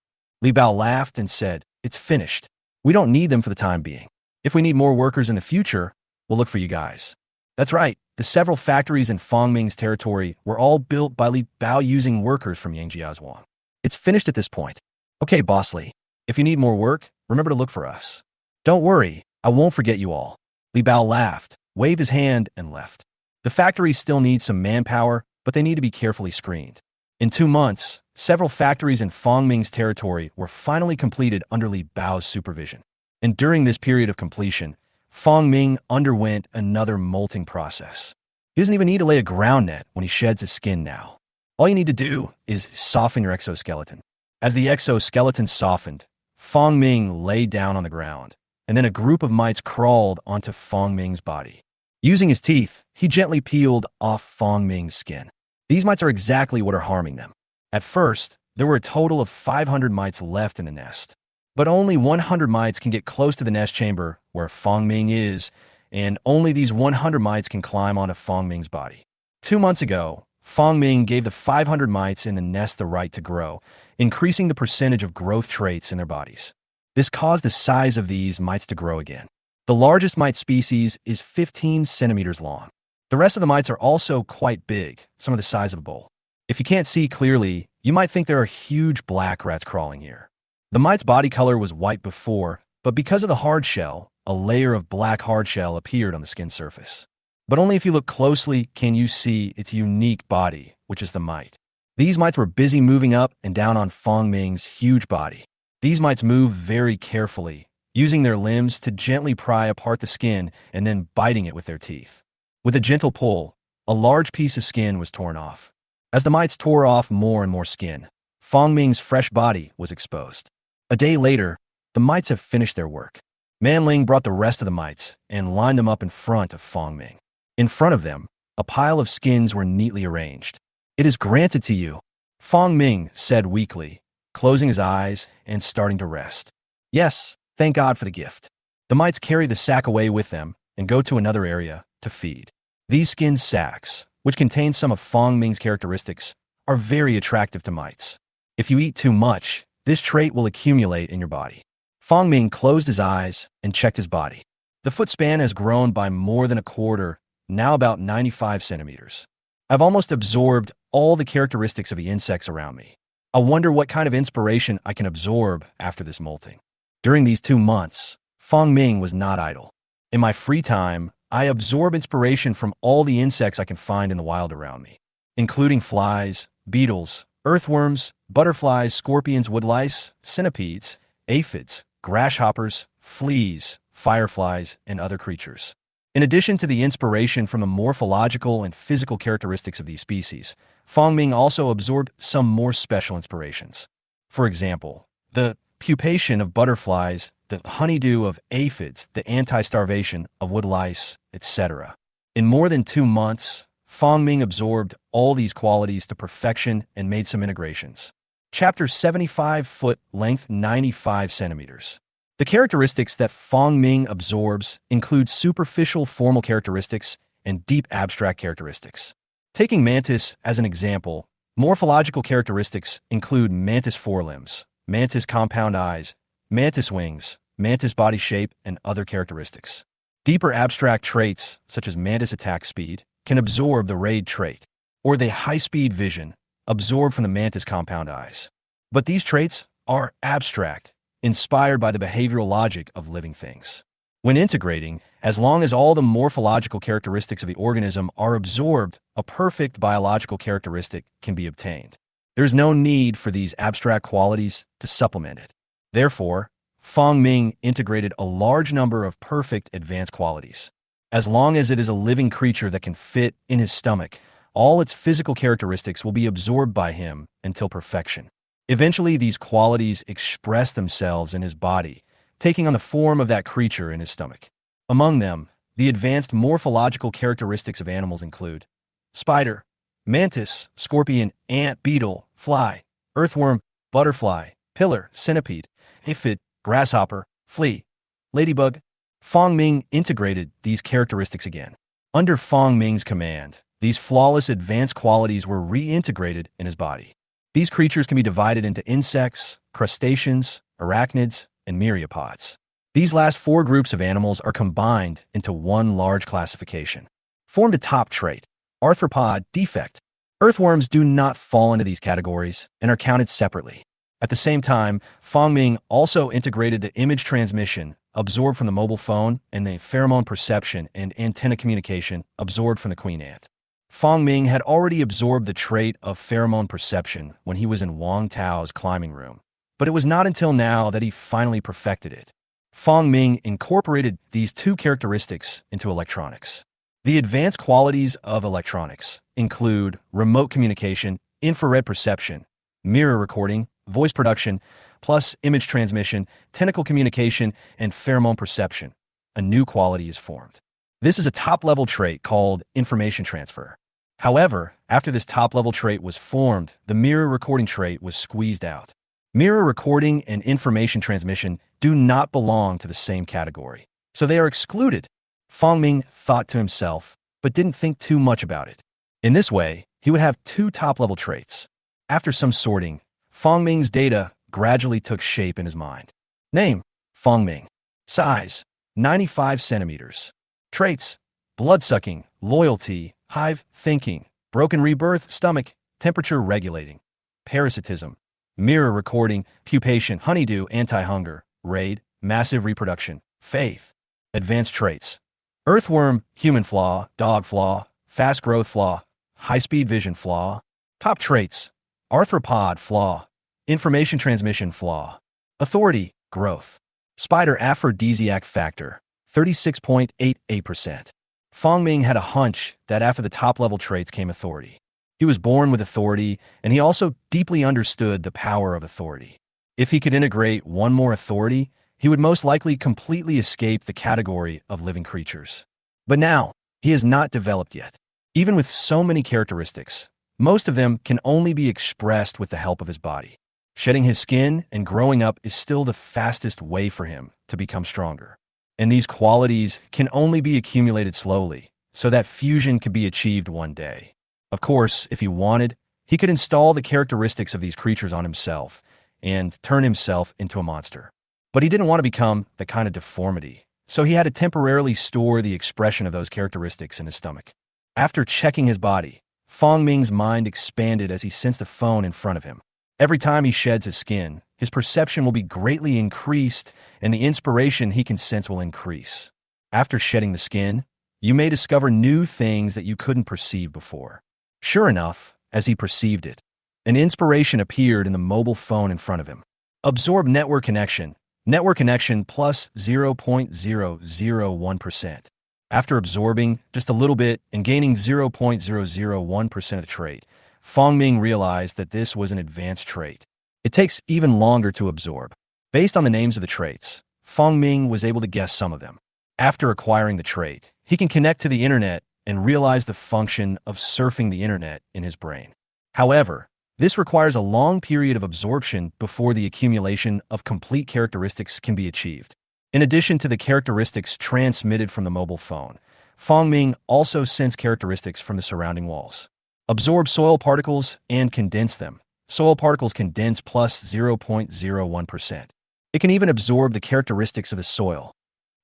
Li Bao laughed and said, "It's finished. We don't need them for the time being. If we need more workers in the future, we'll look for you guys." That's right. The several factories in Fong Ming's territory were all built by Li Bao using workers from Yangjiazhuang. It's finished at this point. "Okay, Boss Li. If you need more work, remember to look for us." "Don't worry, I won't forget you all." Li Bao laughed, waved his hand, and left. The factories still need some manpower, but they need to be carefully screened. In 2 months, several factories in Fong Ming's territory were finally completed under Li Bao's supervision. And during this period of completion, Fong Ming underwent another molting process. He doesn't even need to lay a ground net when he sheds his skin now. All you need to do is soften your exoskeleton. As the exoskeleton softened, Fong Ming lay down on the ground, and then a group of mites crawled onto Fong Ming's body. Using his teeth, he gently peeled off Fong Ming's skin. These mites are exactly what are harming them. At first, there were a total of 500 mites left in the nest. But only 100 mites can get close to the nest chamber where Fong Ming is, and only these 100 mites can climb onto Fong Ming's body. 2 months ago, Fong Ming gave the 500 mites in the nest the right to grow, increasing the percentage of growth traits in their bodies. This caused the size of these mites to grow again. The largest mite species is 15 centimeters long. The rest of the mites are also quite big, some of the size of a bowl. If you can't see clearly, you might think there are huge black rats crawling here. The mite's body color was white before, but because of the hard shell, a layer of black hard shell appeared on the skin surface. But only if you look closely can you see its unique body, which is the mite. These mites were busy moving up and down on Fong Ming's huge body. These mites move very carefully, using their limbs to gently pry apart the skin and then biting it with their teeth. With a gentle pull, a large piece of skin was torn off. As the mites tore off more and more skin, Fong Ming's fresh body was exposed. A day later, the mites have finished their work. Manling brought the rest of the mites and lined them up in front of Fong Ming. In front of them, a pile of skins were neatly arranged. "It is granted to you," Fong Ming said weakly, closing his eyes and starting to rest. "Yes, thank God for the gift." The mites carry the sack away with them and go to another area to feed. These skin sacks, which contain some of Fong Ming's characteristics, are very attractive to mites. If you eat too much, this trait will accumulate in your body. Fong Ming closed his eyes and checked his body. The foot span has grown by more than a quarter, now about 95 centimeters. I've almost absorbed all the characteristics of the insects around me. I wonder what kind of inspiration I can absorb after this molting. During these 2 months, Fong Ming was not idle. In my free time, I absorb inspiration from all the insects I can find in the wild around me, including flies, beetles, earthworms, butterflies, scorpions, woodlice, centipedes, aphids, grasshoppers, fleas, fireflies, and other creatures. In addition to the inspiration from the morphological and physical characteristics of these species, Fong Ming also absorbed some more special inspirations. For example, the pupation of butterflies, the honeydew of aphids, the anti-starvation of woodlice, etc. In more than 2 months, Fong Ming absorbed all these qualities to perfection and made some integrations. Chapter 75, foot length 95 centimeters. The characteristics that Fong Ming absorbs include superficial formal characteristics and deep abstract characteristics. Taking mantis as an example, morphological characteristics include mantis forelimbs, mantis compound eyes, mantis wings, mantis body shape, and other characteristics. Deeper abstract traits, such as mantis attack speed, can absorb the raid trait, or the high-speed vision, absorbed from the mantis compound eyes. But these traits are abstract inspired by the behavioral logic of living things. When integrating, as long as all the morphological characteristics of the organism are absorbed, a perfect biological characteristic can be obtained. There is no need for these abstract qualities to supplement it. Therefore, Feng Ming integrated a large number of perfect advanced qualities. As long as it is a living creature that can fit in his stomach, all its physical characteristics will be absorbed by him until perfection. Eventually, these qualities express themselves in his body, taking on the form of that creature in his stomach. Among them, the advanced morphological characteristics of animals include spider, mantis, scorpion, ant, beetle, fly, earthworm, butterfly, pillar, centipede, aphid, grasshopper, flea, ladybug. Feng Ming integrated these characteristics again. Under Feng Ming's command, these flawless advanced qualities were reintegrated in his body. These creatures can be divided into insects, crustaceans, arachnids, and myriapods. These last four groups of animals are combined into one large classification. Formed a top trait, arthropod defect. Earthworms do not fall into these categories and are counted separately. At the same time, Feng Ming also integrated the image transmission absorbed from the mobile phone and the pheromone perception and antenna communication absorbed from the queen ant. Feng Ming had already absorbed the trait of pheromone perception when he was in Wang Tao's climbing room, but it was not until now that he finally perfected it. Feng Ming incorporated these two characteristics into electronics. The advanced qualities of electronics include remote communication, infrared perception, mirror recording, voice production, plus image transmission, tentacle communication, and pheromone perception. A new quality is formed. This is a top-level trait called information transfer. However, after this top-level trait was formed, the mirror recording trait was squeezed out. Mirror recording and information transmission do not belong to the same category, so they are excluded. Feng Ming thought to himself, but didn't think too much about it. In this way, he would have two top-level traits. After some sorting, Feng Ming's data gradually took shape in his mind. Name, Feng Ming. Size, 95 centimeters. Traits, blood-sucking, loyalty, hive, thinking, broken rebirth, stomach, temperature regulating, parasitism, mirror recording, pupation, honeydew, anti-hunger, raid, massive reproduction, faith. Advanced traits, earthworm, human flaw, dog flaw, fast growth flaw, high-speed vision flaw. Top traits, arthropod flaw, information transmission flaw, authority, growth, spider aphrodisiac factor, 36.88%. Feng Ming had a hunch that after the top-level traits came authority. He was born with authority, and he also deeply understood the power of authority. If he could integrate one more authority, he would most likely completely escape the category of living creatures. But now, he has not developed yet. Even with so many characteristics, most of them can only be expressed with the help of his body. Shedding his skin and growing up is still the fastest way for him to become stronger. And these qualities can only be accumulated slowly, so that fusion could be achieved one day. Of course, if he wanted, he could install the characteristics of these creatures on himself and turn himself into a monster. But he didn't want to become the kind of deformity, so he had to temporarily store the expression of those characteristics in his stomach. After checking his body, Feng Ming's mind expanded as he sensed the phone in front of him. Every time he sheds his skin, his perception will be greatly increased and the inspiration he can sense will increase. After shedding the skin, you may discover new things that you couldn't perceive before. Sure enough, as he perceived it, an inspiration appeared in the mobile phone in front of him. Absorb network connection. Network connection plus 0.001%. After absorbing just a little bit and gaining 0.001% of the trait, Feng Ming realized that this was an advanced trait. It takes even longer to absorb. Based on the names of the traits, Feng Ming was able to guess some of them. After acquiring the trait, he can connect to the internet and realize the function of surfing the internet in his brain. However, this requires a long period of absorption before the accumulation of complete characteristics can be achieved. In addition to the characteristics transmitted from the mobile phone, Feng Ming also sensed characteristics from the surrounding walls. Absorb soil particles and condense them. Soil particles condense plus 0.01%. It can even absorb the characteristics of the soil.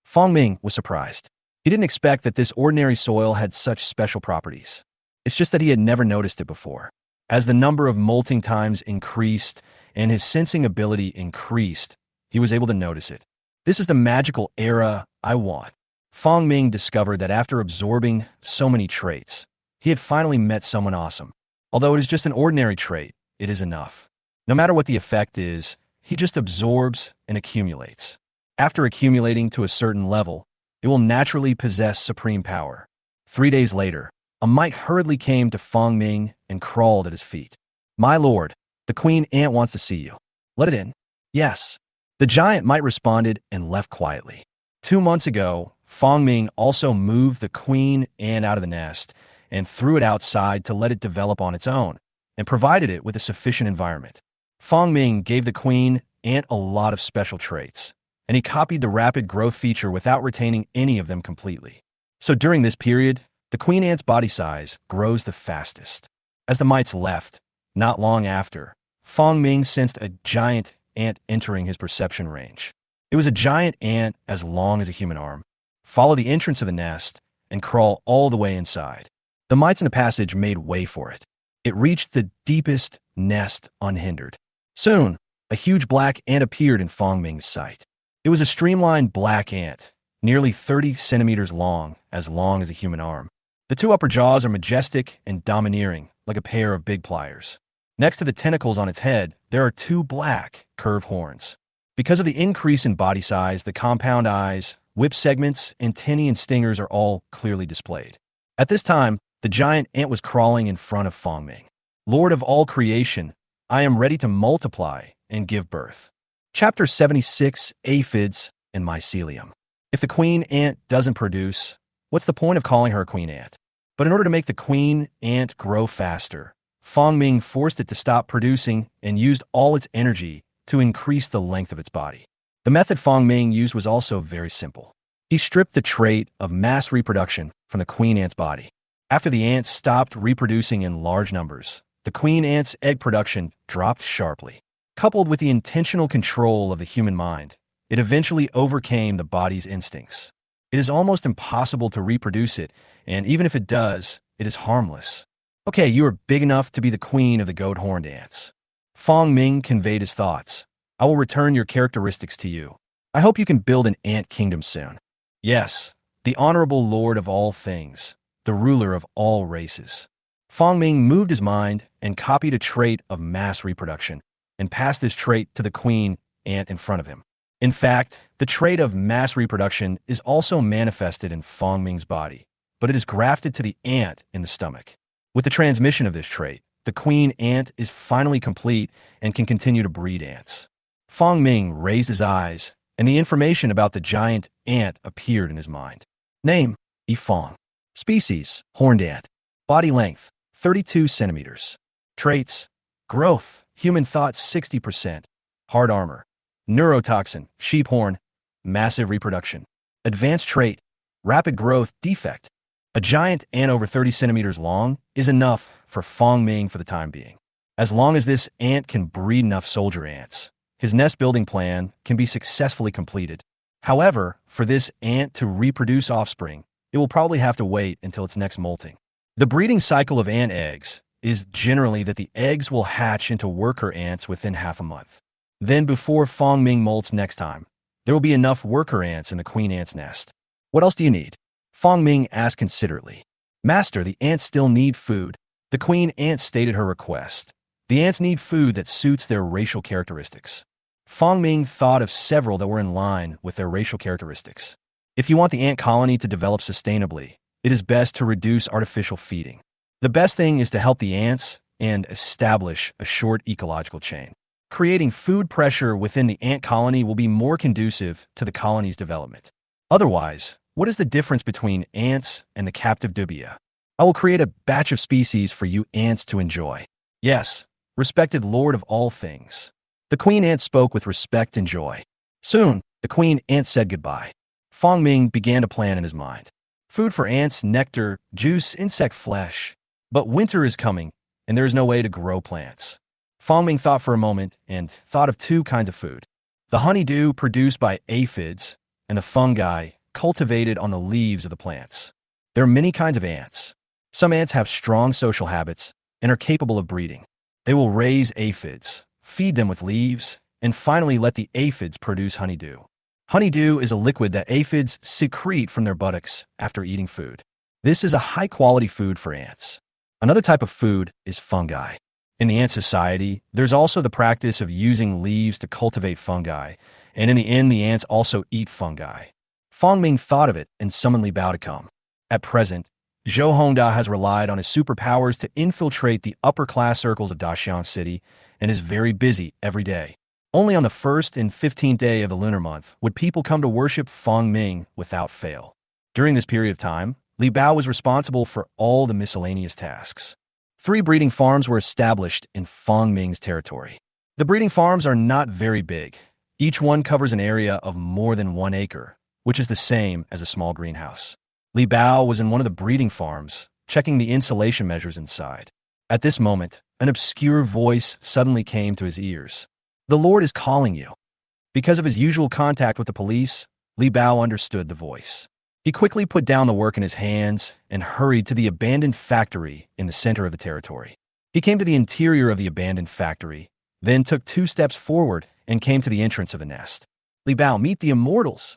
Feng Ming was surprised. He didn't expect that this ordinary soil had such special properties. It's just that he had never noticed it before. As the number of molting times increased and his sensing ability increased, he was able to notice it. This is the magical era I want. Fong Ming discovered that after absorbing so many traits, he had finally met someone awesome. Although it is just an ordinary trait, it is enough. No matter what the effect is, he just absorbs and accumulates. After accumulating to a certain level, it will naturally possess supreme power. 3 days later, a mite hurriedly came to Fong Ming and crawled at his feet. "My lord, the queen ant wants to see you. Let it in." "Yes." The giant mite responded and left quietly. 2 months ago, Fong Ming also moved the queen ant out of the nest and threw it outside to let it develop on its own, and provided it with a sufficient environment. Fong Ming gave the queen ant a lot of special traits, and he copied the rapid growth feature without retaining any of them completely. So during this period, the queen ant's body size grows the fastest. As the mites left, not long after, Fong Ming sensed a giant ant entering his perception range. It was a giant ant as long as a human arm. Follow the entrance of the nest and crawl all the way inside. The mites in the passage made way for it. It reached the deepest nest unhindered. Soon, a huge black ant appeared in Fong Ming's sight. It was a streamlined black ant, nearly 30 centimeters long as a human arm. The two upper jaws are majestic and domineering, like a pair of big pliers. Next to the tentacles on its head, there are two black, curved horns. Because of the increase in body size, the compound eyes, whip segments, antennae, and stingers are all clearly displayed. At this time, the giant ant was crawling in front of Fong Ming. "Lord of all creation, I am ready to multiply and give birth." Chapter 76, Aphids and Mycelium. If the queen ant doesn't produce, what's the point of calling her a queen ant? But in order to make the queen ant grow faster, Fong Ming forced it to stop producing and used all its energy to increase the length of its body. The method Fong Ming used was also very simple. He stripped the trait of mass reproduction from the queen ant's body. After the ants stopped reproducing in large numbers, the queen ant's egg production dropped sharply. Coupled with the intentional control of the human mind, it eventually overcame the body's instincts. It is almost impossible to reproduce it, and even if it does, it is harmless. "Okay, you are big enough to be the queen of the goat-horned ants." Fong Ming conveyed his thoughts. "I will return your characteristics to you. I hope you can build an ant kingdom soon." "Yes, the honorable lord of all things, the ruler of all races." Fong Ming moved his mind and copied a trait of mass reproduction and passed this trait to the queen ant in front of him. In fact, the trait of mass reproduction is also manifested in Fong Ming's body, but it is grafted to the ant in the stomach. With the transmission of this trait, the queen ant is finally complete and can continue to breed ants. Fong Ming raised his eyes, and the information about the giant ant appeared in his mind. Name: Yifong. Species: horned ant. Body length: 32 centimeters. Traits: growth, human thought 60%. Hard armor. Neurotoxin, sheep horn. Massive reproduction. Advanced trait: rapid growth defect. A giant ant over 30 centimeters long is enough for Fong Ming for the time being. As long as this ant can breed enough soldier ants, his nest building plan can be successfully completed. However, for this ant to reproduce offspring, it will probably have to wait until its next molting. The breeding cycle of ant eggs is generally that the eggs will hatch into worker ants within half a month. Then before Fong Ming molts next time, there will be enough worker ants in the queen ant's nest. "What else do you need?" Fong Ming asked considerately. "Master, the ants still need food." The queen ant stated her request. The ants need food that suits their racial characteristics. Fong Ming thought of several that were in line with their racial characteristics. If you want the ant colony to develop sustainably, it is best to reduce artificial feeding. The best thing is to help the ants and establish a short ecological chain. Creating food pressure within the ant colony will be more conducive to the colony's development. Otherwise, what is the difference between ants and the captive dubia? I will create a batch of species for you ants to enjoy. Yes, respected lord of all things. The queen ant spoke with respect and joy. Soon, the queen ant said goodbye. Fong Ming began to plan in his mind. Food for ants, nectar, juice, insect flesh. But winter is coming, and there is no way to grow plants. Fong Ming thought for a moment and thought of two kinds of food. The honeydew produced by aphids and the fungi cultivated on the leaves of the plants. There are many kinds of ants. Some ants have strong social habits and are capable of breeding. They will raise aphids, feed them with leaves, and finally let the aphids produce honeydew. Honeydew is a liquid that aphids secrete from their buttocks after eating food. This is a high-quality food for ants. Another type of food is fungi. In the ant society, there's also the practice of using leaves to cultivate fungi, and in the end, the ants also eat fungi. Fong Ming thought of it and summoned Li Bao to come. At present, Zhou Hongda has relied on his superpowers to infiltrate the upper-class circles of Daxian City and is very busy every day. Only on the 1st and 15th day of the lunar month would people come to worship Fong Ming without fail. During this period of time, Li Bao was responsible for all the miscellaneous tasks. 3 breeding farms were established in Fong Ming's territory. The breeding farms are not very big. Each one covers an area of more than 1 acre, which is the same as a small greenhouse. Li Bao was in one of the breeding farms, checking the insulation measures inside. At this moment, an obscure voice suddenly came to his ears. "The Lord is calling you." Because of his usual contact with the police, Li Bao understood the voice. He quickly put down the work in his hands and hurried to the abandoned factory in the center of the territory. He came to the interior of the abandoned factory, then took 2 steps forward and came to the entrance of the nest. "Li Bao, meet the immortals."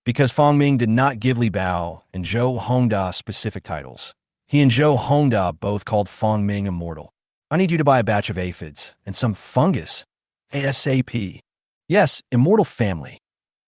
Because Fong Ming did not give Li Bao and Zhou Hongda specific titles, he and Zhou Hongda both called Fong Ming immortal. "I need you to buy a batch of aphids and some fungus. ASAP. Yes, immortal family."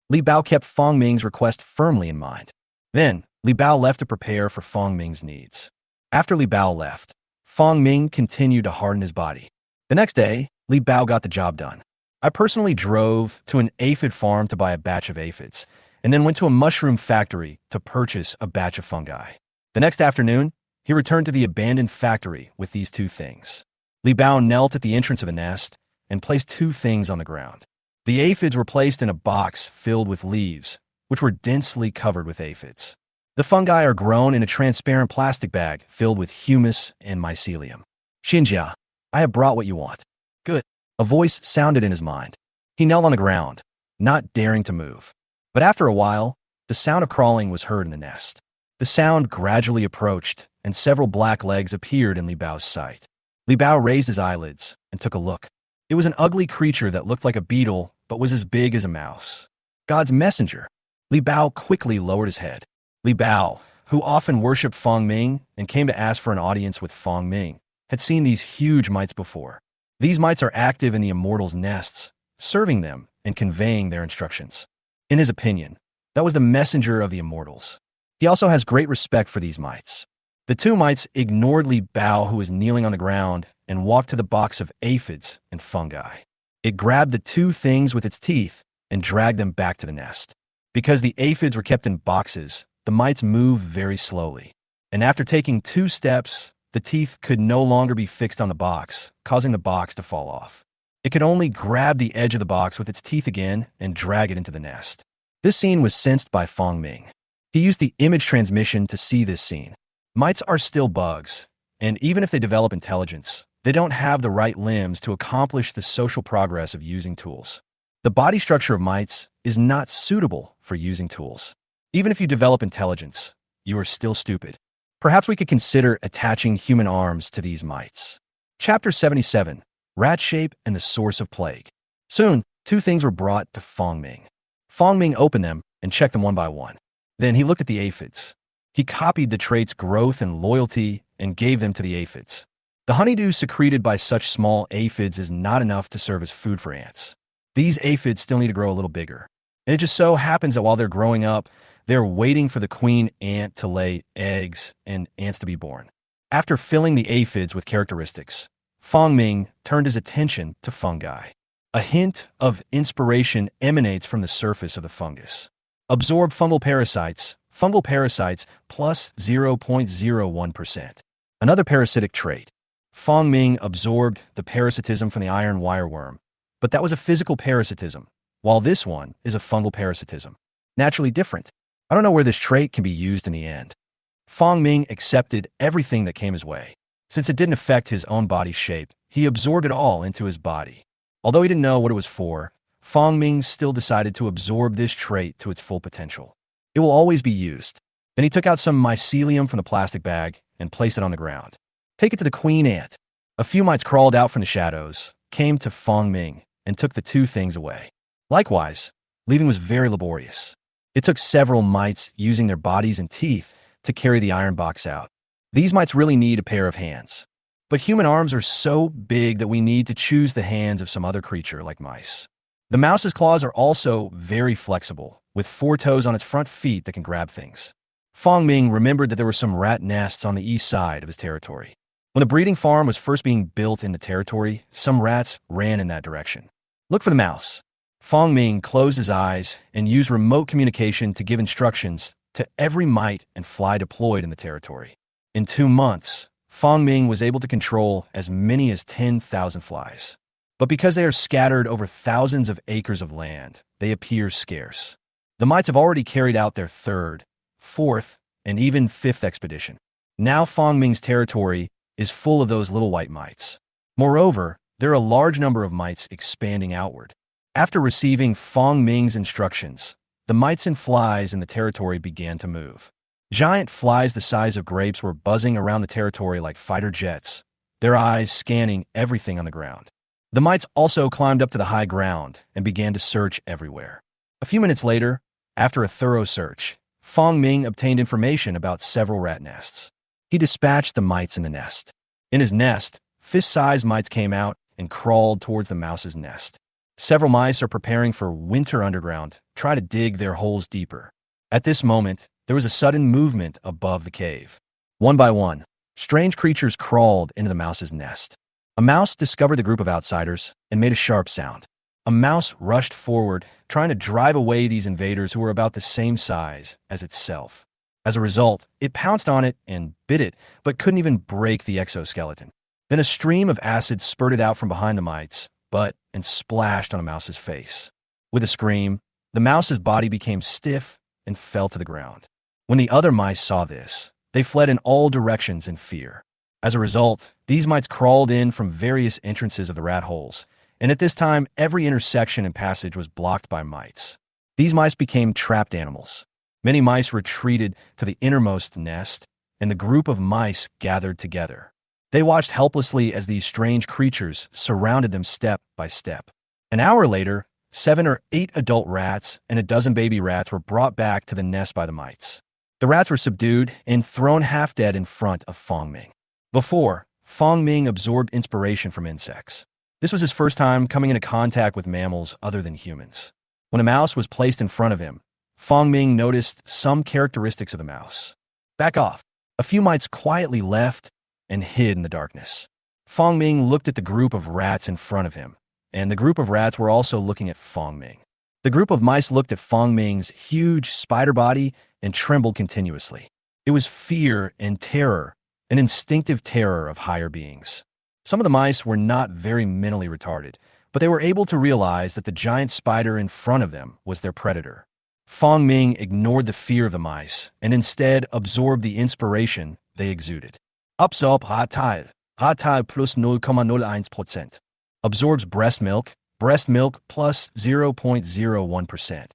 Li Bao kept Fong Ming's request firmly in mind. Then, Li Bao left to prepare for Fong Ming's needs. After Li Bao left, Fong Ming continued to harden his body. The next day, Li Bao got the job done. I personally drove to an aphid farm to buy a batch of aphids, and then went to a mushroom factory to purchase a batch of fungi. The next afternoon, he returned to the abandoned factory with these 2 things. Li Bao knelt at the entrance of the nest and placed 2 things on the ground. The aphids were placed in a box filled with leaves, which were densely covered with aphids. The fungi are grown in a transparent plastic bag filled with humus and mycelium. "Xinjia, I have brought what you want." "Good." A voice sounded in his mind. He knelt on the ground, not daring to move. But after a while, the sound of crawling was heard in the nest. The sound gradually approached, and several black legs appeared in Li Bao's sight. Li Bao raised his eyelids and took a look. It was an ugly creature that looked like a beetle, but was as big as a mouse. God's messenger. Li Bao quickly lowered his head. Li Bao, who often worshipped Fong Ming and came to ask for an audience with Fong Ming, had seen these huge mites before. These mites are active in the immortals' nests, serving them and conveying their instructions. In his opinion, that was the messenger of the immortals. He also has great respect for these mites. The 2 mites ignored Li Bao, who was kneeling on the ground, and walked to the box of aphids and fungi. It grabbed the 2 things with its teeth and dragged them back to the nest. Because the aphids were kept in boxes, the mites moved very slowly. And after taking 2 steps, the teeth could no longer be fixed on the box, causing the box to fall off. It could only grab the edge of the box with its teeth again and drag it into the nest. This scene was sensed by Fong Ming. He used the image transmission to see this scene. Mites are still bugs, and even if they develop intelligence, they don't have the right limbs to accomplish the social progress of using tools. The body structure of mites is not suitable for using tools. Even if you develop intelligence, you are still stupid. Perhaps we could consider attaching human arms to these mites. Chapter 77. Rat Shape and the Source of Plague. Soon, 2 things were brought to Fong Ming. Fong Ming opened them and checked them one by one. Then he looked at the aphids. He copied the traits growth and loyalty and gave them to the aphids. The honeydew secreted by such small aphids is not enough to serve as food for ants. These aphids still need to grow a little bigger. And it just so happens that while they're growing up, they're waiting for the queen ant to lay eggs and ants to be born. After filling the aphids with characteristics, Fong Ming turned his attention to fungi. A hint of inspiration emanates from the surface of the fungus. Absorb fungal parasites plus 0.01%. Another parasitic trait. Fong Ming absorbed the parasitism from the iron wireworm, but that was a physical parasitism, while this one is a fungal parasitism. Naturally different. I don't know where this trait can be used in the end. Fong Ming accepted everything that came his way. Since it didn't affect his own body shape, he absorbed it all into his body. Although he didn't know what it was for, Fong Ming still decided to absorb this trait to its full potential. It will always be used. Then he took out some mycelium from the plastic bag and placed it on the ground. Take it to the queen ant. A few mites crawled out from the shadows, came to Fong Ming, and took the two things away. Likewise, leaving was very laborious. It took several mites using their bodies and teeth to carry the iron box out. These mites really need a pair of hands. But human arms are so big that we need to choose the hands of some other creature like mice. The mouse's claws are also very flexible, with 4 toes on its front feet that can grab things. Fong Ming remembered that there were some rat nests on the east side of his territory. When the breeding farm was first being built in the territory, some rats ran in that direction. Look for the mouse. Fong Ming closed his eyes and used remote communication to give instructions to every mite and fly deployed in the territory. In 2 months, Fong Ming was able to control as many as 10,000 flies. But because they are scattered over thousands of acres of land, they appear scarce. The mites have already carried out their 3rd, 4th, and even 5th expedition. Now Fong Ming's territory is full of those little white mites. Moreover, there are a large number of mites expanding outward. After receiving Fong Ming's instructions, the mites and flies in the territory began to move. Giant flies the size of grapes were buzzing around the territory like fighter jets, their eyes scanning everything on the ground. The mites also climbed up to the high ground and began to search everywhere. A few minutes later, after a thorough search, Fong Ming obtained information about several rat nests. He dispatched the mites in the nest. In his nest, fist-sized mites came out and crawled towards the mouse's nest. Several mice are preparing for winter underground, trying to dig their holes deeper. At this moment, there was a sudden movement above the cave. One by one, strange creatures crawled into the mouse's nest. A mouse discovered the group of outsiders and made a sharp sound. A mouse rushed forward, trying to drive away these invaders who were about the same size as itself. As a result, it pounced on it and bit it, but couldn't even break the exoskeleton. Then a stream of acid spurted out from behind the mites, and splashed on a mouse's face. With a scream, the mouse's body became stiff and fell to the ground. When the other mice saw this, they fled in all directions in fear. As a result, these mites crawled in from various entrances of the rat holes, and at this time, every intersection and passage was blocked by mites. These mice became trapped animals. Many mice retreated to the innermost nest, and the group of mice gathered together. They watched helplessly as these strange creatures surrounded them step by step. An hour later, 7 or 8 adult rats and a dozen baby rats were brought back to the nest by the mites. The rats were subdued and thrown half dead in front of Fong Ming. Before, Fong Ming absorbed inspiration from insects. This was his first time coming into contact with mammals other than humans. When a mouse was placed in front of him, Fong Ming noticed some characteristics of the mouse. Back off. A few mites quietly left and hid in the darkness. Fong Ming looked at the group of rats in front of him, and the group of rats were also looking at Fong Ming. The group of mice looked at Fong Ming's huge spider body and trembled continuously. It was fear and terror, an instinctive terror of higher beings. Some of the mice were not very mentally retarded, but they were able to realize that the giant spider in front of them was their predator. Fong Ming ignored the fear of the mice and instead absorbed the inspiration they exuded. Absorb Hartteil plus 0,01%. Absorbs breast milk plus 0.01%.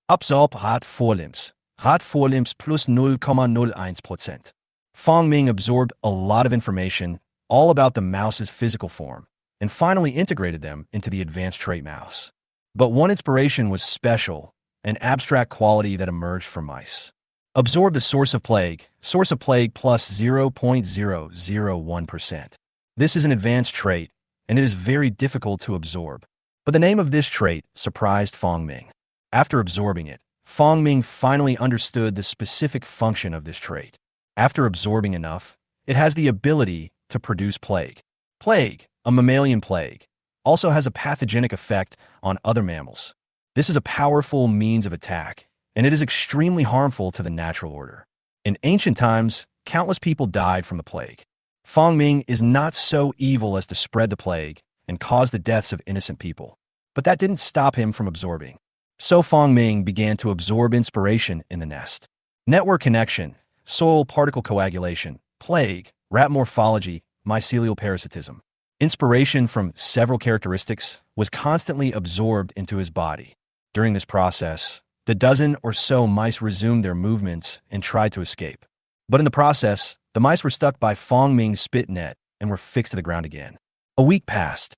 Absorb Hartvorlims plus 0,01%. Fong Ming absorbed a lot of information, all about the mouse's physical form, and finally integrated them into the advanced trait mouse. But one inspiration was special, an abstract quality that emerged from mice. Absorb the source of plague plus 0.001%. This is an advanced trait, and it is very difficult to absorb. But the name of this trait surprised Fong Ming. After absorbing it, Fong Ming finally understood the specific function of this trait. After absorbing enough, it has the ability to produce plague. Plague, a mammalian plague, also has a pathogenic effect on other mammals. This is a powerful means of attack, and it is extremely harmful to the natural order. In ancient times, countless people died from the plague. Fong Ming is not so evil as to spread the plague and cause the deaths of innocent people. But that didn't stop him from absorbing. So Fong Ming began to absorb inspiration in the nest. Network connection, soil particle coagulation, plague, rat morphology, mycelial parasitism. Inspiration from several characteristics was constantly absorbed into his body. During this process, the dozen or so mice resumed their movements and tried to escape. But in the process, the mice were stuck by Fong Ming's spit net and were fixed to the ground again. A week passed.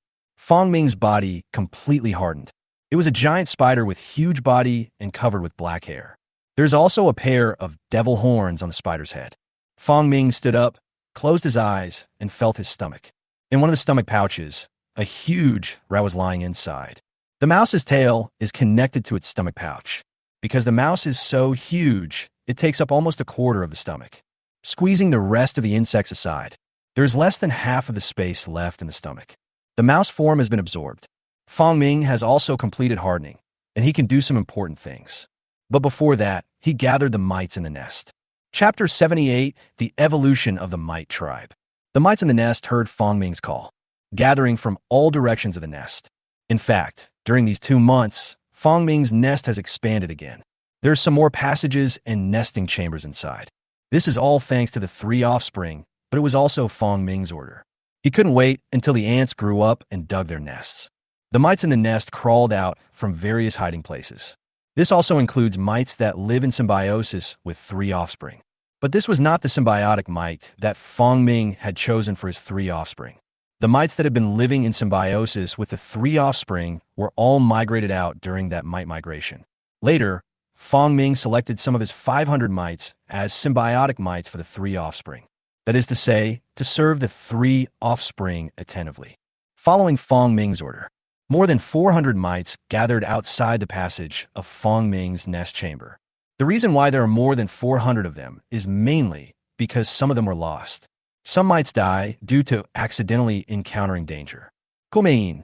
Fong Ming's body completely hardened. It was a giant spider with huge body and covered with black hair. There's also a pair of devil horns on the spider's head. Fong Ming stood up, closed his eyes, and felt his stomach. In one of the stomach pouches, a huge rat was lying inside. The mouse's tail is connected to its stomach pouch. Because the mouse is so huge, it takes up almost a quarter of the stomach. Squeezing the rest of the insects aside, there's less than half of the space left in the stomach. The mouse form has been absorbed. Fong Ming has also completed hardening, and he can do some important things. But before that, he gathered the mites in the nest. Chapter 78, The Evolution of the Mite Tribe. The mites in the nest heard Fong Ming's call, gathering from all directions of the nest. In fact, during these 2 months, Fong Ming's nest has expanded again. There's some more passages and nesting chambers inside. This is all thanks to the 3 offspring, but it was also Fong Ming's order. He couldn't wait until the ants grew up and dug their nests. The mites in the nest crawled out from various hiding places. This also includes mites that live in symbiosis with 3 offspring. But this was not the symbiotic mite that Fong Ming had chosen for his 3 offspring. The mites that had been living in symbiosis with the 3 offspring were all migrated out during that mite migration. Later, Fong Ming selected some of his 500 mites as symbiotic mites for the 3 offspring. That is to say, to serve the 3 offspring attentively. Following Fong Ming's order, more than 400 mites gathered outside the passage of Fong Ming's nest chamber. The reason why there are more than 400 of them is mainly because some of them were lost. Some mites die due to accidentally encountering danger. Kumein.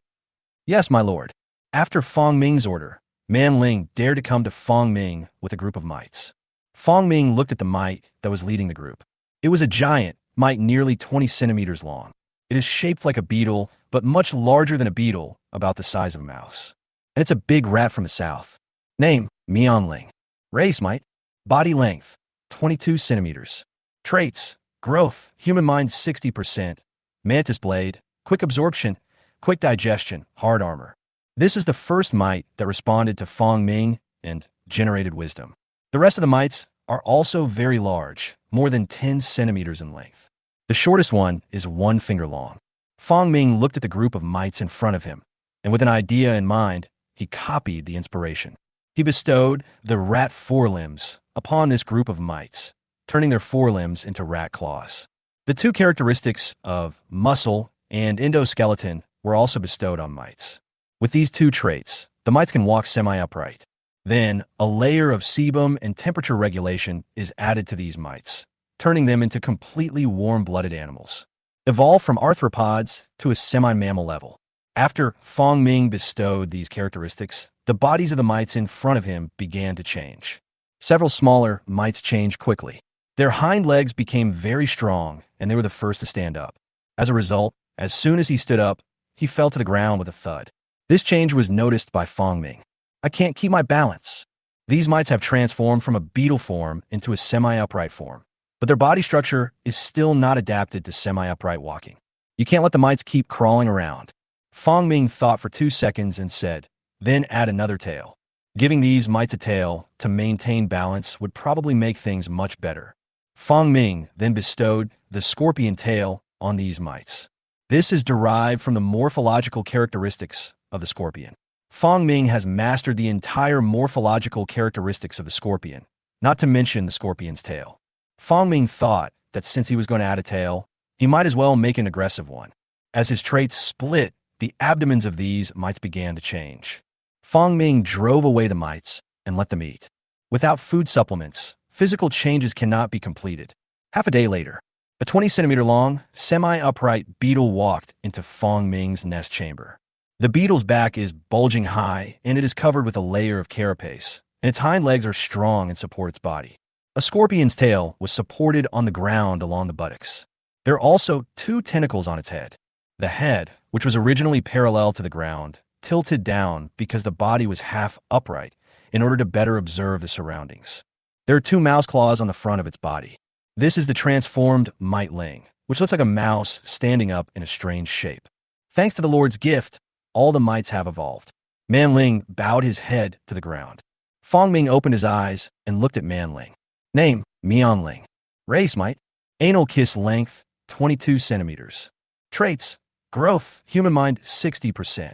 Yes, my lord. After Fong Ming's order, Man Ling dared to come to Fong Ming with a group of mites. Fong Ming looked at the mite that was leading the group. It was a giant mite nearly 20 centimeters long. It is shaped like a beetle, but much larger than a beetle, about the size of a mouse. And it's a big rat from the south. Name, Ling. Race mite. Body length, 22 centimeters. Traits, growth, human mind 60%. Mantis blade, quick absorption, quick digestion, hard armor. This is the first mite that responded to Fong Ming and generated wisdom. The rest of the mites are also very large, more than 10 centimeters in length. The shortest one is 1 finger long. Fong Ming looked at the group of mites in front of him, and with an idea in mind, he copied the inspiration. He bestowed the rat forelimbs upon this group of mites, turning their forelimbs into rat claws. The 2 characteristics of muscle and endoskeleton were also bestowed on mites. With these 2 traits, the mites can walk semi-upright. Then, a layer of sebum and temperature regulation is added to these mites, turning them into completely warm-blooded animals. Evolved from arthropods to a semi-mammal level. After Fong Ming bestowed these characteristics, the bodies of the mites in front of him began to change. Several smaller mites changed quickly. Their hind legs became very strong, and they were the first to stand up. As a result, as soon as he stood up, he fell to the ground with a thud. This change was noticed by Fong Ming. I can't keep my balance. These mites have transformed from a beetle form into a semi-upright form, but their body structure is still not adapted to semi-upright walking. You can't let the mites keep crawling around. Fong Ming thought for 2 seconds and said, then add another tail. Giving these mites a tail to maintain balance would probably make things much better. Fong Ming then bestowed the scorpion tail on these mites. This is derived from the morphological characteristics of the scorpion. Fong Ming has mastered the entire morphological characteristics of the scorpion, not to mention the scorpion's tail. Fong Ming thought that since he was going to add a tail, he might as well make an aggressive one. As his traits split, the abdomens of these mites began to change. Fong Ming drove away the mites and let them eat. Without food supplements, physical changes cannot be completed. Half a day later, a 20-centimeter-long, semi-upright beetle walked into Fong Ming's nest chamber. The beetle's back is bulging high, and it is covered with a layer of carapace, and its hind legs are strong and support its body. A scorpion's tail was supported on the ground along the buttocks. There are also 2 tentacles on its head. The head, which was originally parallel to the ground, tilted down because the body was half upright in order to better observe the surroundings. There are 2 mouse claws on the front of its body. This is the transformed Mite Ling, which looks like a mouse standing up in a strange shape. Thanks to the Lord's gift, all the mites have evolved. Man Ling bowed his head to the ground. Fong Ming opened his eyes and looked at Man Ling. Name, Ling. Race mite. Anal kiss length, 22 centimeters. Traits, Growth, human mind 60%.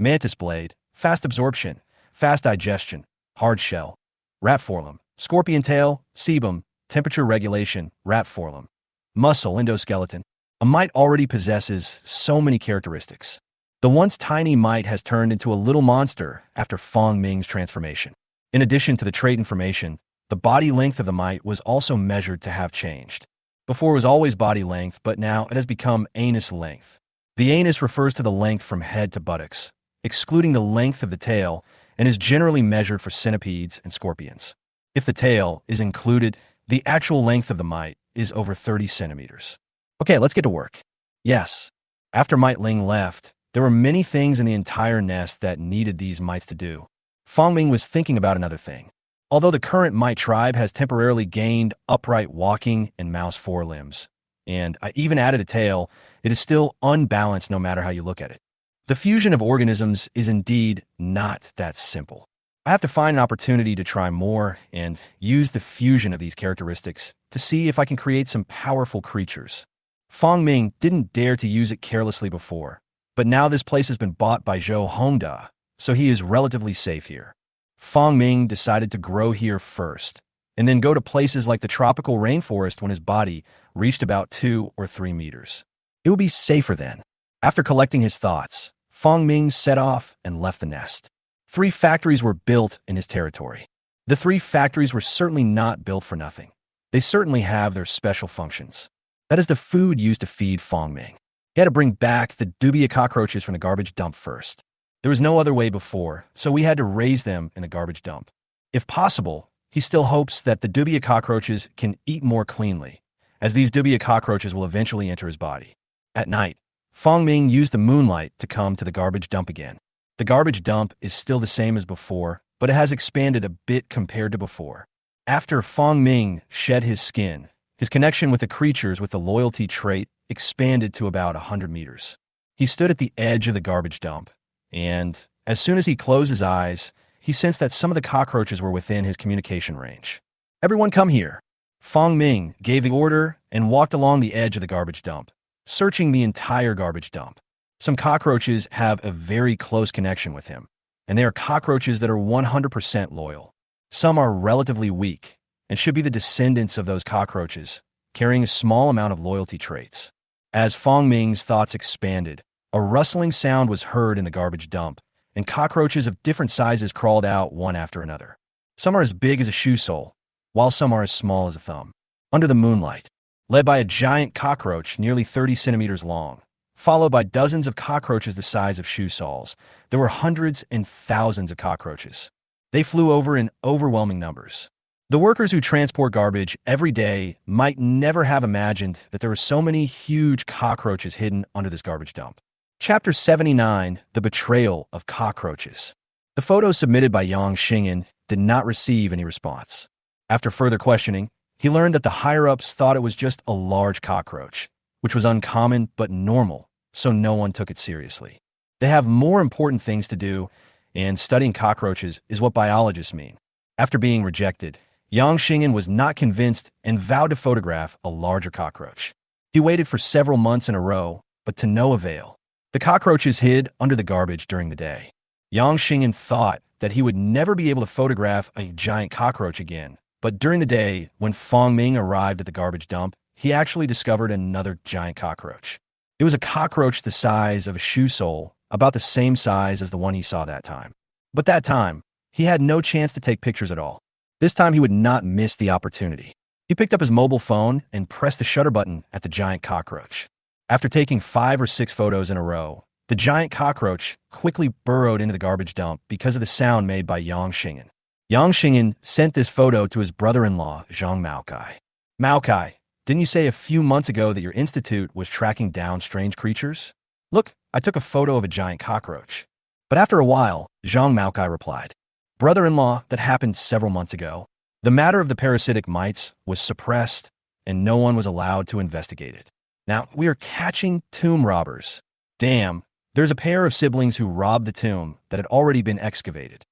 Mantis blade, fast absorption, fast digestion, hard shell. Rat forelum, scorpion tail, sebum, temperature regulation, rat forelum. Muscle, endoskeleton. A mite already possesses so many characteristics. The once tiny mite has turned into a little monster after Fong Ming's transformation. In addition to the trait information, the body length of the mite was also measured to have changed. Before it was always body length, but now it has become anus length. The anus refers to the length from head to buttocks, excluding the length of the tail, and is generally measured for centipedes and scorpions. If the tail is included, the actual length of the mite is over 30 centimeters. Okay, let's get to work. Yes, after Mite Ling left, there were many things in the entire nest that needed these mites to do. Fong Ming was thinking about another thing. Although the current mite tribe has temporarily gained upright walking and mouse forelimbs, and I even added a tail, it is still unbalanced no matter how you look at it. The fusion of organisms is indeed not that simple. I have to find an opportunity to try more and use the fusion of these characteristics to see if I can create some powerful creatures. Fong Ming didn't dare to use it carelessly before, but now this place has been bought by Zhou Hongda, so he is relatively safe here. Fong Ming decided to grow here first, and then go to places like the tropical rainforest when his body reached about 2 or 3 meters. It would be safer then. After collecting his thoughts, Fong Ming set off and left the nest. 3 factories were built in his territory. The 3 factories were certainly not built for nothing. They certainly have their special functions. That is the food used to feed Fong Ming. He had to bring back the dubia cockroaches from the garbage dump first. There was no other way before, so we had to raise them in the garbage dump. If possible, he still hopes that the dubia cockroaches can eat more cleanly, as these dubia cockroaches will eventually enter his body. At night, Fong Ming used the moonlight to come to the garbage dump again. The garbage dump is still the same as before, but it has expanded a bit compared to before. After Fong Ming shed his skin, his connection with the creatures with the loyalty trait expanded to about 100 meters. He stood at the edge of the garbage dump, and as soon as he closed his eyes, he sensed that some of the cockroaches were within his communication range. Everyone come here. Fong Ming gave the order and walked along the edge of the garbage dump, searching the entire garbage dump. Some cockroaches have a very close connection with him, and they are cockroaches that are 100% loyal. Some are relatively weak and should be the descendants of those cockroaches, carrying a small amount of loyalty traits. As Fong Ming's thoughts expanded, a rustling sound was heard in the garbage dump, and cockroaches of different sizes crawled out one after another. Some are as big as a shoe sole, while some are as small as a thumb. Under the moonlight, led by a giant cockroach nearly 30 centimeters long, followed by dozens of cockroaches the size of shoe soles, there were hundreds and thousands of cockroaches. They flew over in overwhelming numbers. The workers who transport garbage every day might never have imagined that there were so many huge cockroaches hidden under this garbage dump. Chapter 79, The Betrayal of Cockroaches. The photo submitted by Yang Xingyan did not receive any response. After further questioning, he learned that the higher-ups thought it was just a large cockroach, which was uncommon but normal, so no one took it seriously. They have more important things to do, and studying cockroaches is what biologists mean. After being rejected, Yang Xingyan was not convinced and vowed to photograph a larger cockroach. He waited for several months in a row, but to no avail. The cockroaches hid under the garbage during the day. Yang Xingyan thought that he would never be able to photograph a giant cockroach again, but during the day, when Fong Ming arrived at the garbage dump, he actually discovered another giant cockroach. It was a cockroach the size of a shoe sole, about the same size as the one he saw that time. But that time, he had no chance to take pictures at all. This time he would not miss the opportunity. He picked up his mobile phone and pressed the shutter button at the giant cockroach. After taking 5 or 6 photos in a row, the giant cockroach quickly burrowed into the garbage dump because of the sound made by Yang Xingyan. Yang Xingyan sent this photo to his brother-in-law, Zhang Maokai. Maokai, didn't you say a few months ago that your institute was tracking down strange creatures? Look, I took a photo of a giant cockroach. But after a while, Zhang Maokai replied, Brother-in-law, that happened several months ago. The matter of the parasitic mites was suppressed, and no one was allowed to investigate it. Now, we are catching tomb robbers. Damn, there's a pair of siblings who robbed the tomb that had already been excavated.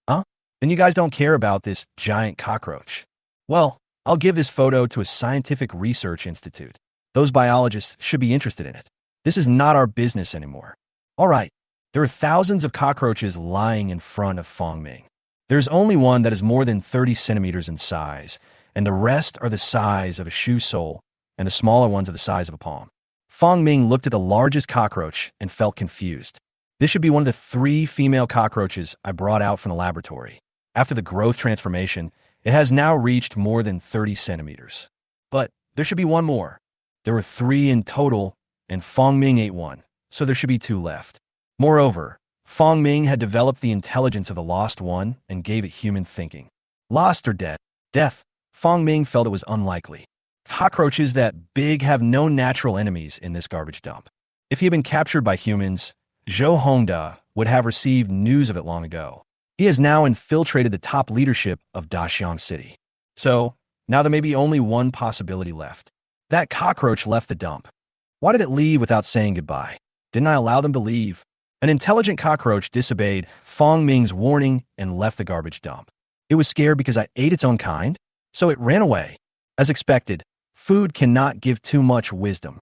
Huh? Then you guys don't care about this giant cockroach. Well, I'll give this photo to a scientific research institute. Those biologists should be interested in it. This is not our business anymore. All right, there are thousands of cockroaches lying in front of Fong Ming. There's only one that is more than 30 centimeters in size, and the rest are the size of a shoe sole, and the smaller ones are the size of a palm. Fong Ming looked at the largest cockroach and felt confused. This should be one of the 3 female cockroaches I brought out from the laboratory. After the growth transformation, it has now reached more than 30 centimeters. But there should be one more. There were 3 in total, and Fong Ming ate one, so there should be 2 left. Moreover, Fong Ming had developed the intelligence of the lost one and gave it human thinking. Lost or dead? Death. Fong Ming felt it was unlikely. Cockroaches that big have no natural enemies in this garbage dump. If he had been captured by humans, Zhou Hongda would have received news of it long ago. He has now infiltrated the top leadership of Daxiang City. So, now there may be only one possibility left. That cockroach left the dump. Why did it leave without saying goodbye? Didn't I allow them to leave? An intelligent cockroach disobeyed Fong Ming's warning and left the garbage dump. It was scared because I ate its own kind, so it ran away. As expected, food cannot give too much wisdom.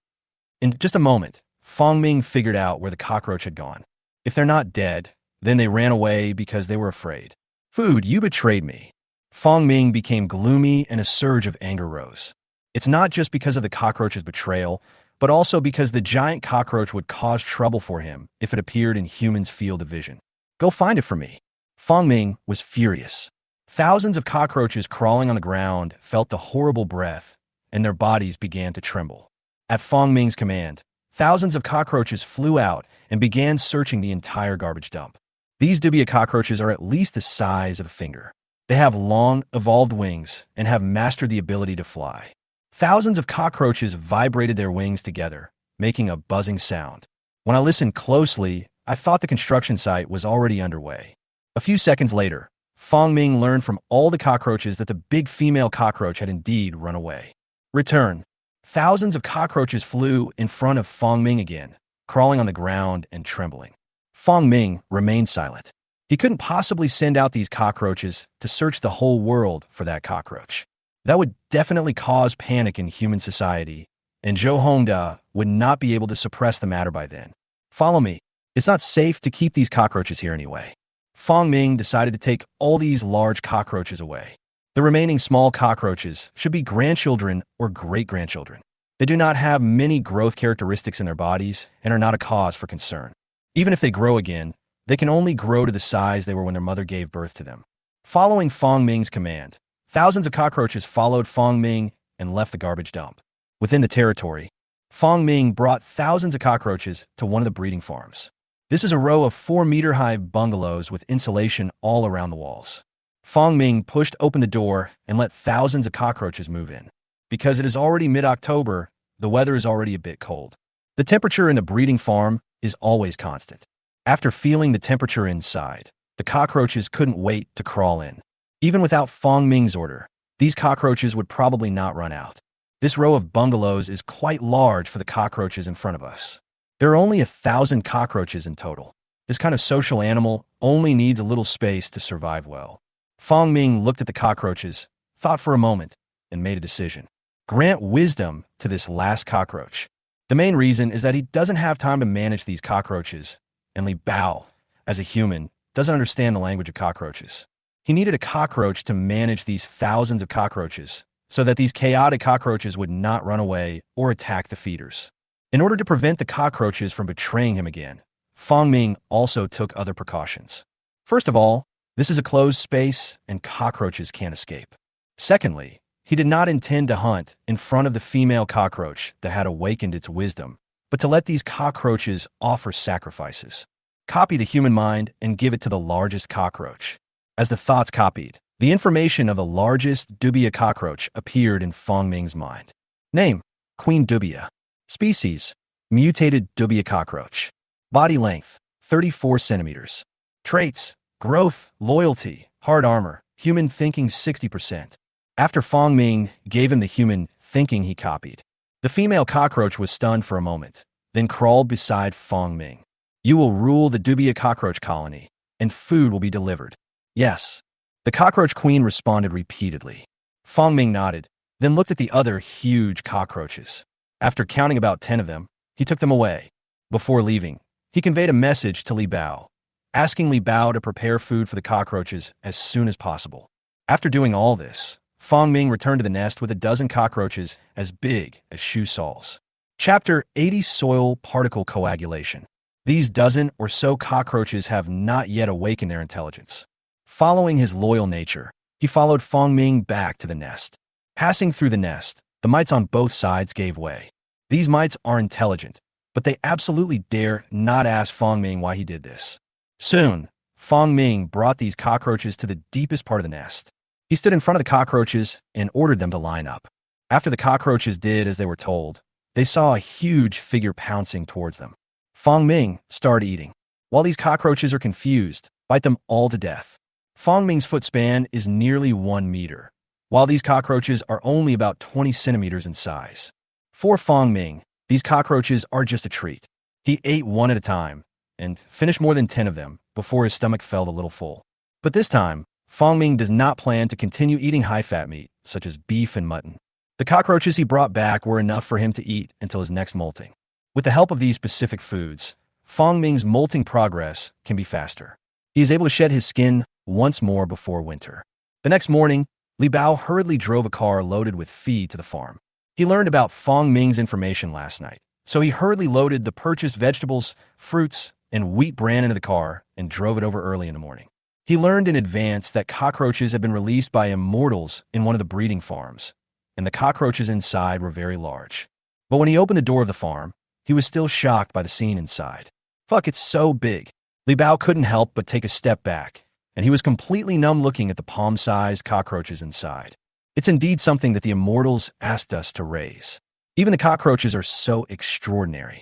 In just a moment, Fong Ming figured out where the cockroach had gone. If they're not dead, then they ran away because they were afraid. Food, you betrayed me. Fong Ming became gloomy and a surge of anger rose. It's not just because of the cockroach's betrayal, but also because the giant cockroach would cause trouble for him if it appeared in humans' field of vision. Go find it for me. Fong Ming was furious. Thousands of cockroaches crawling on the ground felt the horrible breath, and their bodies began to tremble. At Fong Ming's command, thousands of cockroaches flew out and began searching the entire garbage dump. These dubia cockroaches are at least the size of a finger. They have long, evolved wings and have mastered the ability to fly. Thousands of cockroaches vibrated their wings together, making a buzzing sound. When I listened closely, I thought the construction site was already underway. A few seconds later, Fong Ming learned from all the cockroaches that the big female cockroach had indeed run away. Return. Thousands of cockroaches flew in front of Fong Ming again, crawling on the ground and trembling. Fong Ming remained silent. He couldn't possibly send out these cockroaches to search the whole world for that cockroach. That would definitely cause panic in human society, and Zhou Hongda would not be able to suppress the matter by then. Follow me. It's not safe to keep these cockroaches here anyway. Fong Ming decided to take all these large cockroaches away. The remaining small cockroaches should be grandchildren or great-grandchildren. They do not have many growth characteristics in their bodies and are not a cause for concern. Even if they grow again, they can only grow to the size they were when their mother gave birth to them. Following Fong Ming's command, thousands of cockroaches followed Fong Ming and left the garbage dump. Within the territory, Fong Ming brought thousands of cockroaches to one of the breeding farms. This is a row of 4-meter-high bungalows with insulation all around the walls. Fong Ming pushed open the door and let thousands of cockroaches move in. Because it is already mid-October, the weather is already a bit cold. The temperature in the breeding farm is always constant. After feeling the temperature inside, the cockroaches couldn't wait to crawl in. Even without Fong Ming's order, these cockroaches would probably not run out. This row of bungalows is quite large for the cockroaches in front of us. There are only 1,000 cockroaches in total. This kind of social animal only needs a little space to survive well. Fong Ming looked at the cockroaches, thought for a moment, and made a decision. Grant wisdom to this last cockroach. The main reason is that he doesn't have time to manage these cockroaches, and Li Bao, as a human, doesn't understand the language of cockroaches. He needed a cockroach to manage these thousands of cockroaches, so that these chaotic cockroaches would not run away or attack the feeders. In order to prevent the cockroaches from betraying him again, Fong Ming also took other precautions. First of all, this is a closed space and cockroaches can't escape. Secondly, he did not intend to hunt in front of the female cockroach that had awakened its wisdom, but to let these cockroaches offer sacrifices. Copy the human mind and give it to the largest cockroach. As the thoughts copied, the information of the largest dubia cockroach appeared in Fong Ming's mind. Name: Queen Dubia. Species: mutated dubia cockroach. Body length: 34 centimeters. Traits: growth, loyalty, hard armor, human thinking 60%. After Fong Ming gave him the human thinking he copied, the female cockroach was stunned for a moment, then crawled beside Fong Ming. You will rule the dubia cockroach colony, and food will be delivered. Yes. The cockroach queen responded repeatedly. Fong Ming nodded, then looked at the other huge cockroaches. After counting about 10 of them, he took them away. Before leaving, he conveyed a message to Li Bao, asking Li Bao to prepare food for the cockroaches as soon as possible. After doing all this, Fong Ming returned to the nest with a dozen cockroaches as big as shoe soles. Chapter 80: Soil Particle Coagulation. These dozen or so cockroaches have not yet awakened their intelligence. Following his loyal nature, he followed Fong Ming back to the nest. Passing through the nest, the mites on both sides gave way. These mites are intelligent, but they absolutely dare not ask Fong Ming why he did this. Soon, Fong Ming brought these cockroaches to the deepest part of the nest. He stood in front of the cockroaches and ordered them to line up. After the cockroaches did as they were told, they saw a huge figure pouncing towards them. Fong Ming started eating. While these cockroaches are confused, bite them all to death. Fong Ming's foot span is nearly 1 meter, while these cockroaches are only about 20 centimeters in size. For Fong Ming, these cockroaches are just a treat. He ate one at a time and finished more than 10 of them before his stomach felt a little full. But this time, Fong Ming does not plan to continue eating high-fat meat, such as beef and mutton. The cockroaches he brought back were enough for him to eat until his next molting. With the help of these specific foods, Fong Ming's molting progress can be faster. He is able to shed his skin once more before winter. The next morning, Li Bao hurriedly drove a car loaded with feed to the farm. He learned about Fong Ming's information last night, so he hurriedly loaded the purchased vegetables, fruits, and wheat bran into the car and drove it over early in the morning. He learned in advance that cockroaches had been released by immortals in one of the breeding farms, and the cockroaches inside were very large. But when he opened the door of the farm, he was still shocked by the scene inside. Fuck, it's so big. Li Bao couldn't help but take a step back, and he was completely numb looking at the palm-sized cockroaches inside. It's indeed something that the immortals asked us to raise. Even the cockroaches are so extraordinary.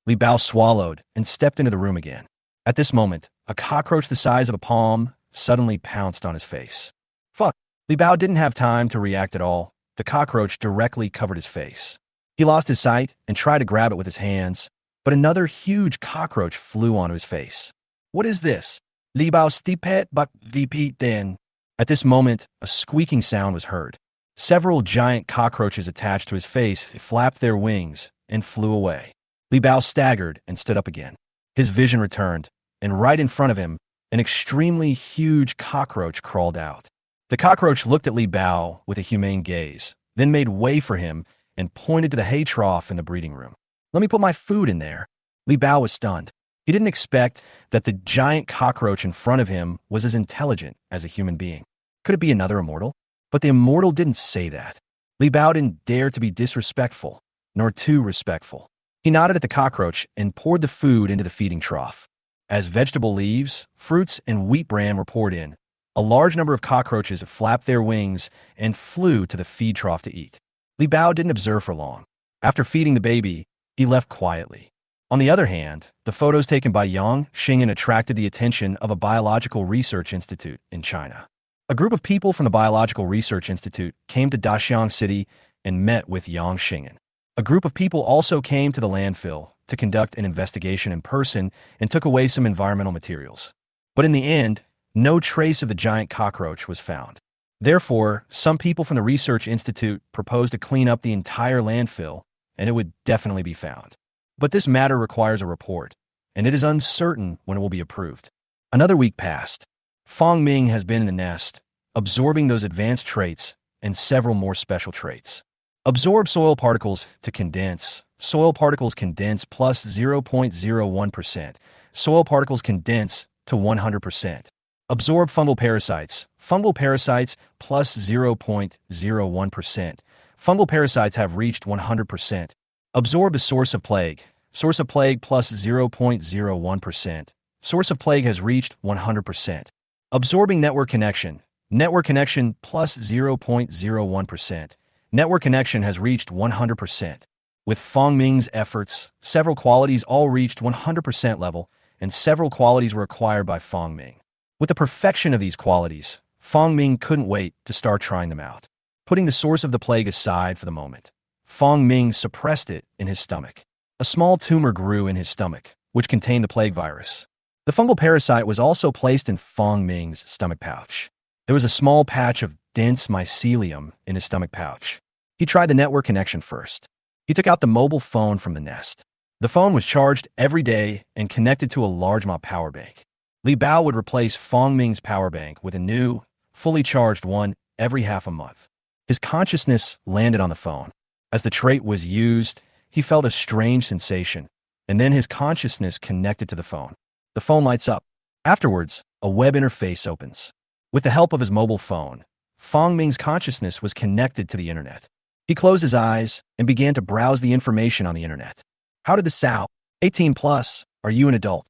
Li Bao swallowed and stepped into the room again. At this moment, a cockroach the size of a palm suddenly pounced on his face. Fuck. Li Bao didn't have time to react at all. The cockroach directly covered his face. He lost his sight and tried to grab it with his hands, but another huge cockroach flew onto his face. What is this? Li Bao stipet but vp then. At this moment, a squeaking sound was heard. Several giant cockroaches attached to his face flapped their wings and flew away. Li Bao staggered and stood up again. His vision returned, and right in front of him, an extremely huge cockroach crawled out. The cockroach looked at Li Bao with a humane gaze, then made way for him and pointed to the hay trough in the breeding room. Let me put my food in there. Li Bao was stunned. He didn't expect that the giant cockroach in front of him was as intelligent as a human being. Could it be another immortal? But the immortal didn't say that. Li Bao didn't dare to be disrespectful, nor too respectful. He nodded at the cockroach and poured the food into the feeding trough. As vegetable leaves, fruits, and wheat bran were poured in, a large number of cockroaches flapped their wings and flew to the feed trough to eat. Li Bao didn't observe for long. After feeding the baby, he left quietly. On the other hand, the photos taken by Yang Xing'an attracted the attention of a biological research institute in China. A group of people from the Biological Research Institute came to Daxiang City and met with Yang Xing'an. A group of people also came to the landfill to conduct an investigation in person and took away some environmental materials. But in the end, no trace of the giant cockroach was found. Therefore, some people from the Research Institute proposed to clean up the entire landfill, and it would definitely be found. But this matter requires a report, and it is uncertain when it will be approved. Another week passed. Fong Ming has been in the nest, absorbing those advanced traits and several more special traits. Absorb soil particles to condense. Soil particles condense plus 0.01%. Soil particles condense to 100%. Absorb fungal parasites. Fungal parasites plus 0.01%. Fungal parasites have reached 100%. Absorb the source of plague. Source of plague plus 0.01%. Source of plague has reached 100%. Absorbing network connection. Network connection plus 0.01%. Network connection has reached 100%. With Fong Ming's efforts, several qualities all reached 100% level, and several qualities were acquired by Fong Ming. With the perfection of these qualities, Fong Ming couldn't wait to start trying them out. Putting the source of the plague aside for the moment, Fong Ming suppressed it in his stomach. A small tumor grew in his stomach, which contained the plague virus. The fungal parasite was also placed in Fong Ming's stomach pouch. There was a small patch of dense mycelium in his stomach pouch. He tried the network connection first. He took out the mobile phone from the nest. The phone was charged every day and connected to a large mop power bank. Li Bao would replace Fong Ming's power bank with a new, fully charged one every half a month. His consciousness landed on the phone. As the trait was used, he felt a strange sensation, and then his consciousness connected to the phone. The phone lights up. Afterwards, a web interface opens. With the help of his mobile phone, Fong Ming's consciousness was connected to the internet. He closed his eyes and began to browse the information on the internet. How did this sound? 18 plus. Are you an adult?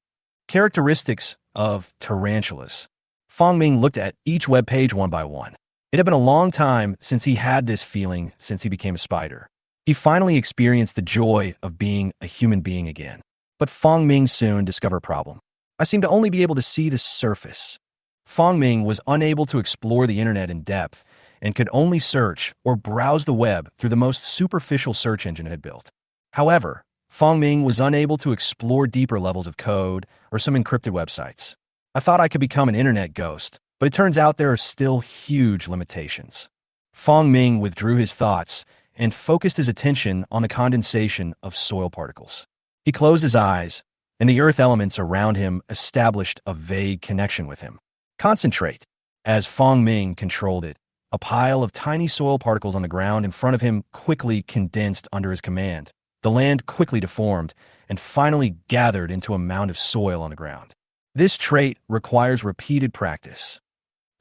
Characteristics of tarantulas. Fong Ming looked at each web page one by one. It had been a long time since he had this feeling since he became a spider. He finally experienced the joy of being a human being again. But Fong Ming soon discovered a problem. I seem to only be able to see the surface. Fong Ming was unable to explore the internet in depth and could only search or browse the web through the most superficial search engine it had built. However, Fong Ming was unable to explore deeper levels of code or some encrypted websites. I thought I could become an internet ghost, but it turns out there are still huge limitations. Fong Ming withdrew his thoughts and focused his attention on the condensation of soil particles. He closed his eyes, and the earth elements around him established a vague connection with him. Concentrate. As Fong Ming controlled it, a pile of tiny soil particles on the ground in front of him quickly condensed under his command. The land quickly deformed and finally gathered into a mound of soil on the ground. This trait requires repeated practice.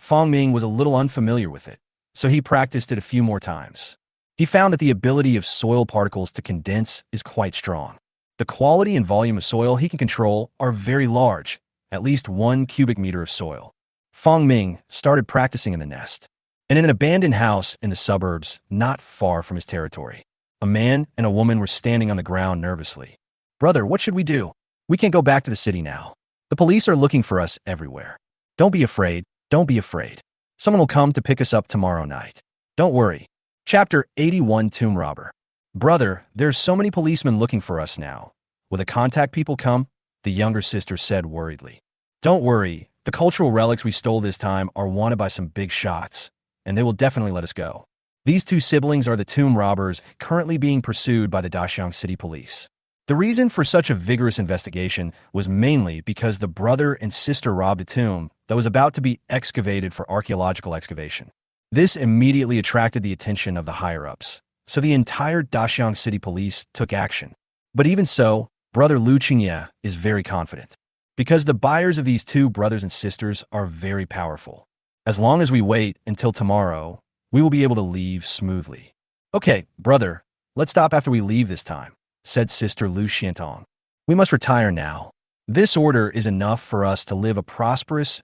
Fong Ming was a little unfamiliar with it, so he practiced it a few more times. He found that the ability of soil particles to condense is quite strong. The quality and volume of soil he can control are very large, at least 1 cubic meter of soil. Fong Ming started practicing in the nest, and in an abandoned house in the suburbs not far from his territory. A man and a woman were standing on the ground nervously. "Brother, what should we do? We can't go back to the city now. The police are looking for us everywhere. Don't be afraid. Don't be afraid. Someone will come to pick us up tomorrow night. Don't worry." Chapter 81, Tomb Robber. "Brother, there's so many policemen looking for us now. Will the contact people come?" the younger sister said worriedly. "Don't worry. The cultural relics we stole this time are wanted by some big shots, and they will definitely let us go. These two siblings are the tomb robbers currently being pursued by the Daxiang City Police." The reason for such a vigorous investigation was mainly because the brother and sister robbed a tomb that was about to be excavated for archaeological excavation. This immediately attracted the attention of the higher-ups, so the entire Daxiang City Police took action. But even so, brother Lu Qingye is very confident, because the buyers of these two brothers and sisters are very powerful. As long as we wait until tomorrow, we will be able to leave smoothly. "Okay, brother, let's stop after we leave this time," said sister Lu Xiantong. "We must retire now. This order is enough for us to live a prosperous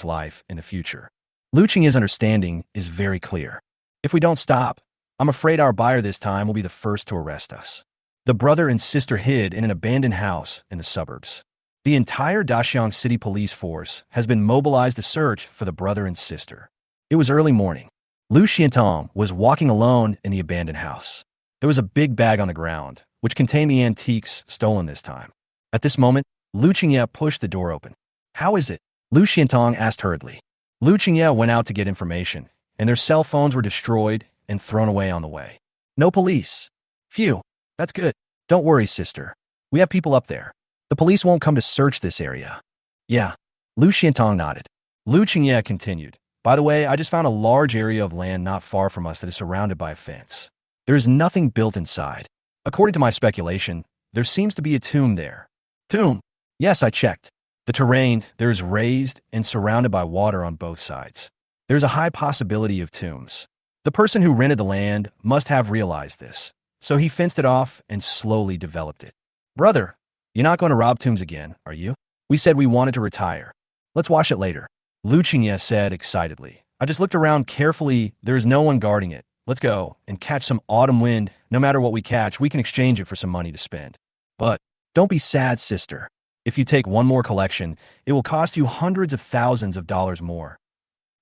life in the future." Lu Qingye's understanding is very clear. "If we don't stop, I'm afraid our buyer this time will be the first to arrest us." The brother and sister hid in an abandoned house in the suburbs. The entire Daxiang City Police force has been mobilized to search for the brother and sister. It was early morning. Lu Xiantong was walking alone in the abandoned house. There was a big bag on the ground, which contained the antiques stolen this time. At this moment, Lu Qingye pushed the door open. "How is it?" Lu Xiantong asked hurriedly. Lu Qingye went out to get information, and their cell phones were destroyed and thrown away on the way. "No police." "Phew, that's good. Don't worry, sister. We have people up there. The police won't come to search this area." "Yeah." Lu Xiantong nodded. Lu Qingye continued. "By the way, I just found a large area of land not far from us that is surrounded by a fence. There is nothing built inside. According to my speculation, there seems to be a tomb there." "Tomb?" "Yes, I checked. The terrain there is raised and surrounded by water on both sides. There's a high possibility of tombs. The person who rented the land must have realized this, so he fenced it off and slowly developed it." "Brother, you're not going to rob tombs again, are you? We said we wanted to retire. Let's watch it later," Lu Qingye said excitedly. "I just looked around carefully. There is no one guarding it. Let's go and catch some autumn wind. No matter what we catch, we can exchange it for some money to spend. But don't be sad, sister. If you take one more collection, it will cost you hundreds of thousands of dollars more."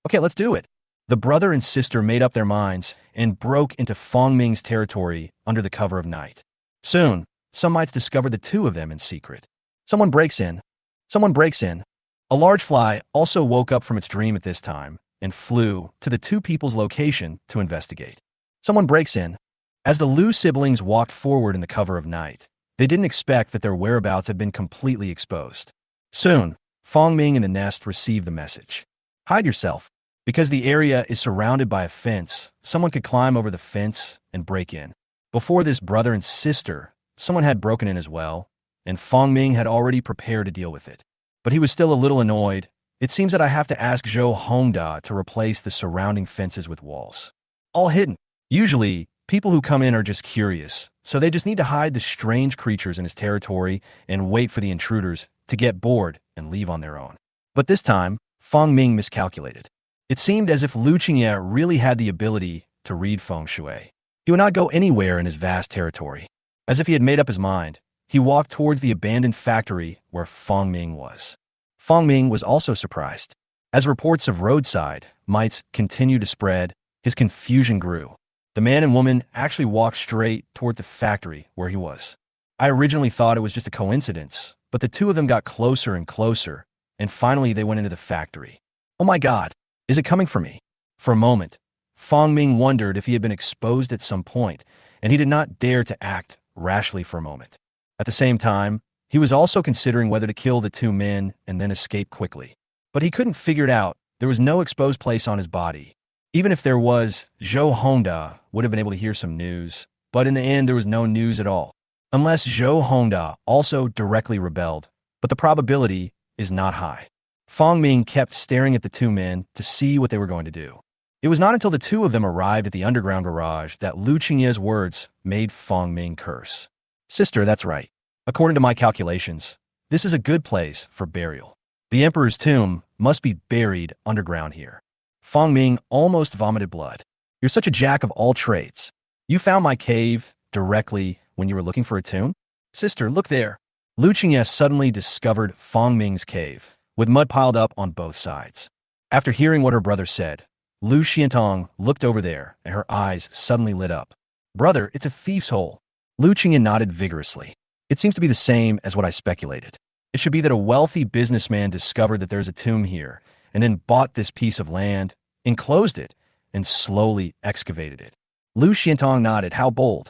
"Okay, let's do it." The brother and sister made up their minds and broke into Fong Ming's territory under the cover of night. Soon, some mites discovered the two of them in secret. Someone breaks in. Someone breaks in. A large fly also woke up from its dream at this time and flew to the two people's location to investigate. Someone breaks in. As the Lu siblings walked forward in the cover of night, They didn't expect that their whereabouts had been completely exposed. Soon, Fong Ming and the nest received the message. Hide yourself. Because the area is surrounded by a fence, someone could climb over the fence and break in. Before this brother and sister, someone had broken in as well, and Fong Ming had already prepared to deal with it. But he was still a little annoyed. It seems that I have to ask Zhou Hongda to replace the surrounding fences with walls. All hidden. Usually, people who come in are just curious, so they just need to hide the strange creatures in his territory and wait for the intruders to get bored and leave on their own. But this time, Fong Ming miscalculated. It seemed as if Lu Qingye really had the ability to read feng shui. He would not go anywhere in his vast territory. As if he had made up his mind, he walked towards the abandoned factory where Fong Ming was. Fong Ming was also surprised. As reports of roadside mites continued to spread, his confusion grew. The man and woman actually walked straight toward the factory where he was. I originally thought it was just a coincidence, but the two of them got closer and closer, and finally they went into the factory. Oh my God! Is it coming for me? For a moment, Fong Ming wondered if he had been exposed at some point, and he did not dare to act rashly for a moment. At the same time, he was also considering whether to kill the two men and then escape quickly. But he couldn't figure it out. There was no exposed place on his body. Even if there was, Zhou Hongda would have been able to hear some news, but in the end there was no news at all. Unless Zhou Hongda also directly rebelled, but the probability is not high. Fong Ming kept staring at the two men to see what they were going to do. It was not until the two of them arrived at the underground garage that Lu Qingye's words made Fong Ming curse. Sister, that's right. According to my calculations, this is a good place for burial. The emperor's tomb must be buried underground here. Fong Ming almost vomited blood. You're such a jack of all trades. You found my cave directly when you were looking for a tomb? Sister, look there. Lu Qingye suddenly discovered Fong Ming's cave, with mud piled up on both sides. After hearing what her brother said, Lu Xiantong looked over there, and her eyes suddenly lit up. Brother, it's a thief's hole. Lu Qingye nodded vigorously. It seems to be the same as what I speculated. It should be that a wealthy businessman discovered that there's a tomb here, and then bought this piece of land, enclosed it, and slowly excavated it. Lu Xiantong nodded. How bold.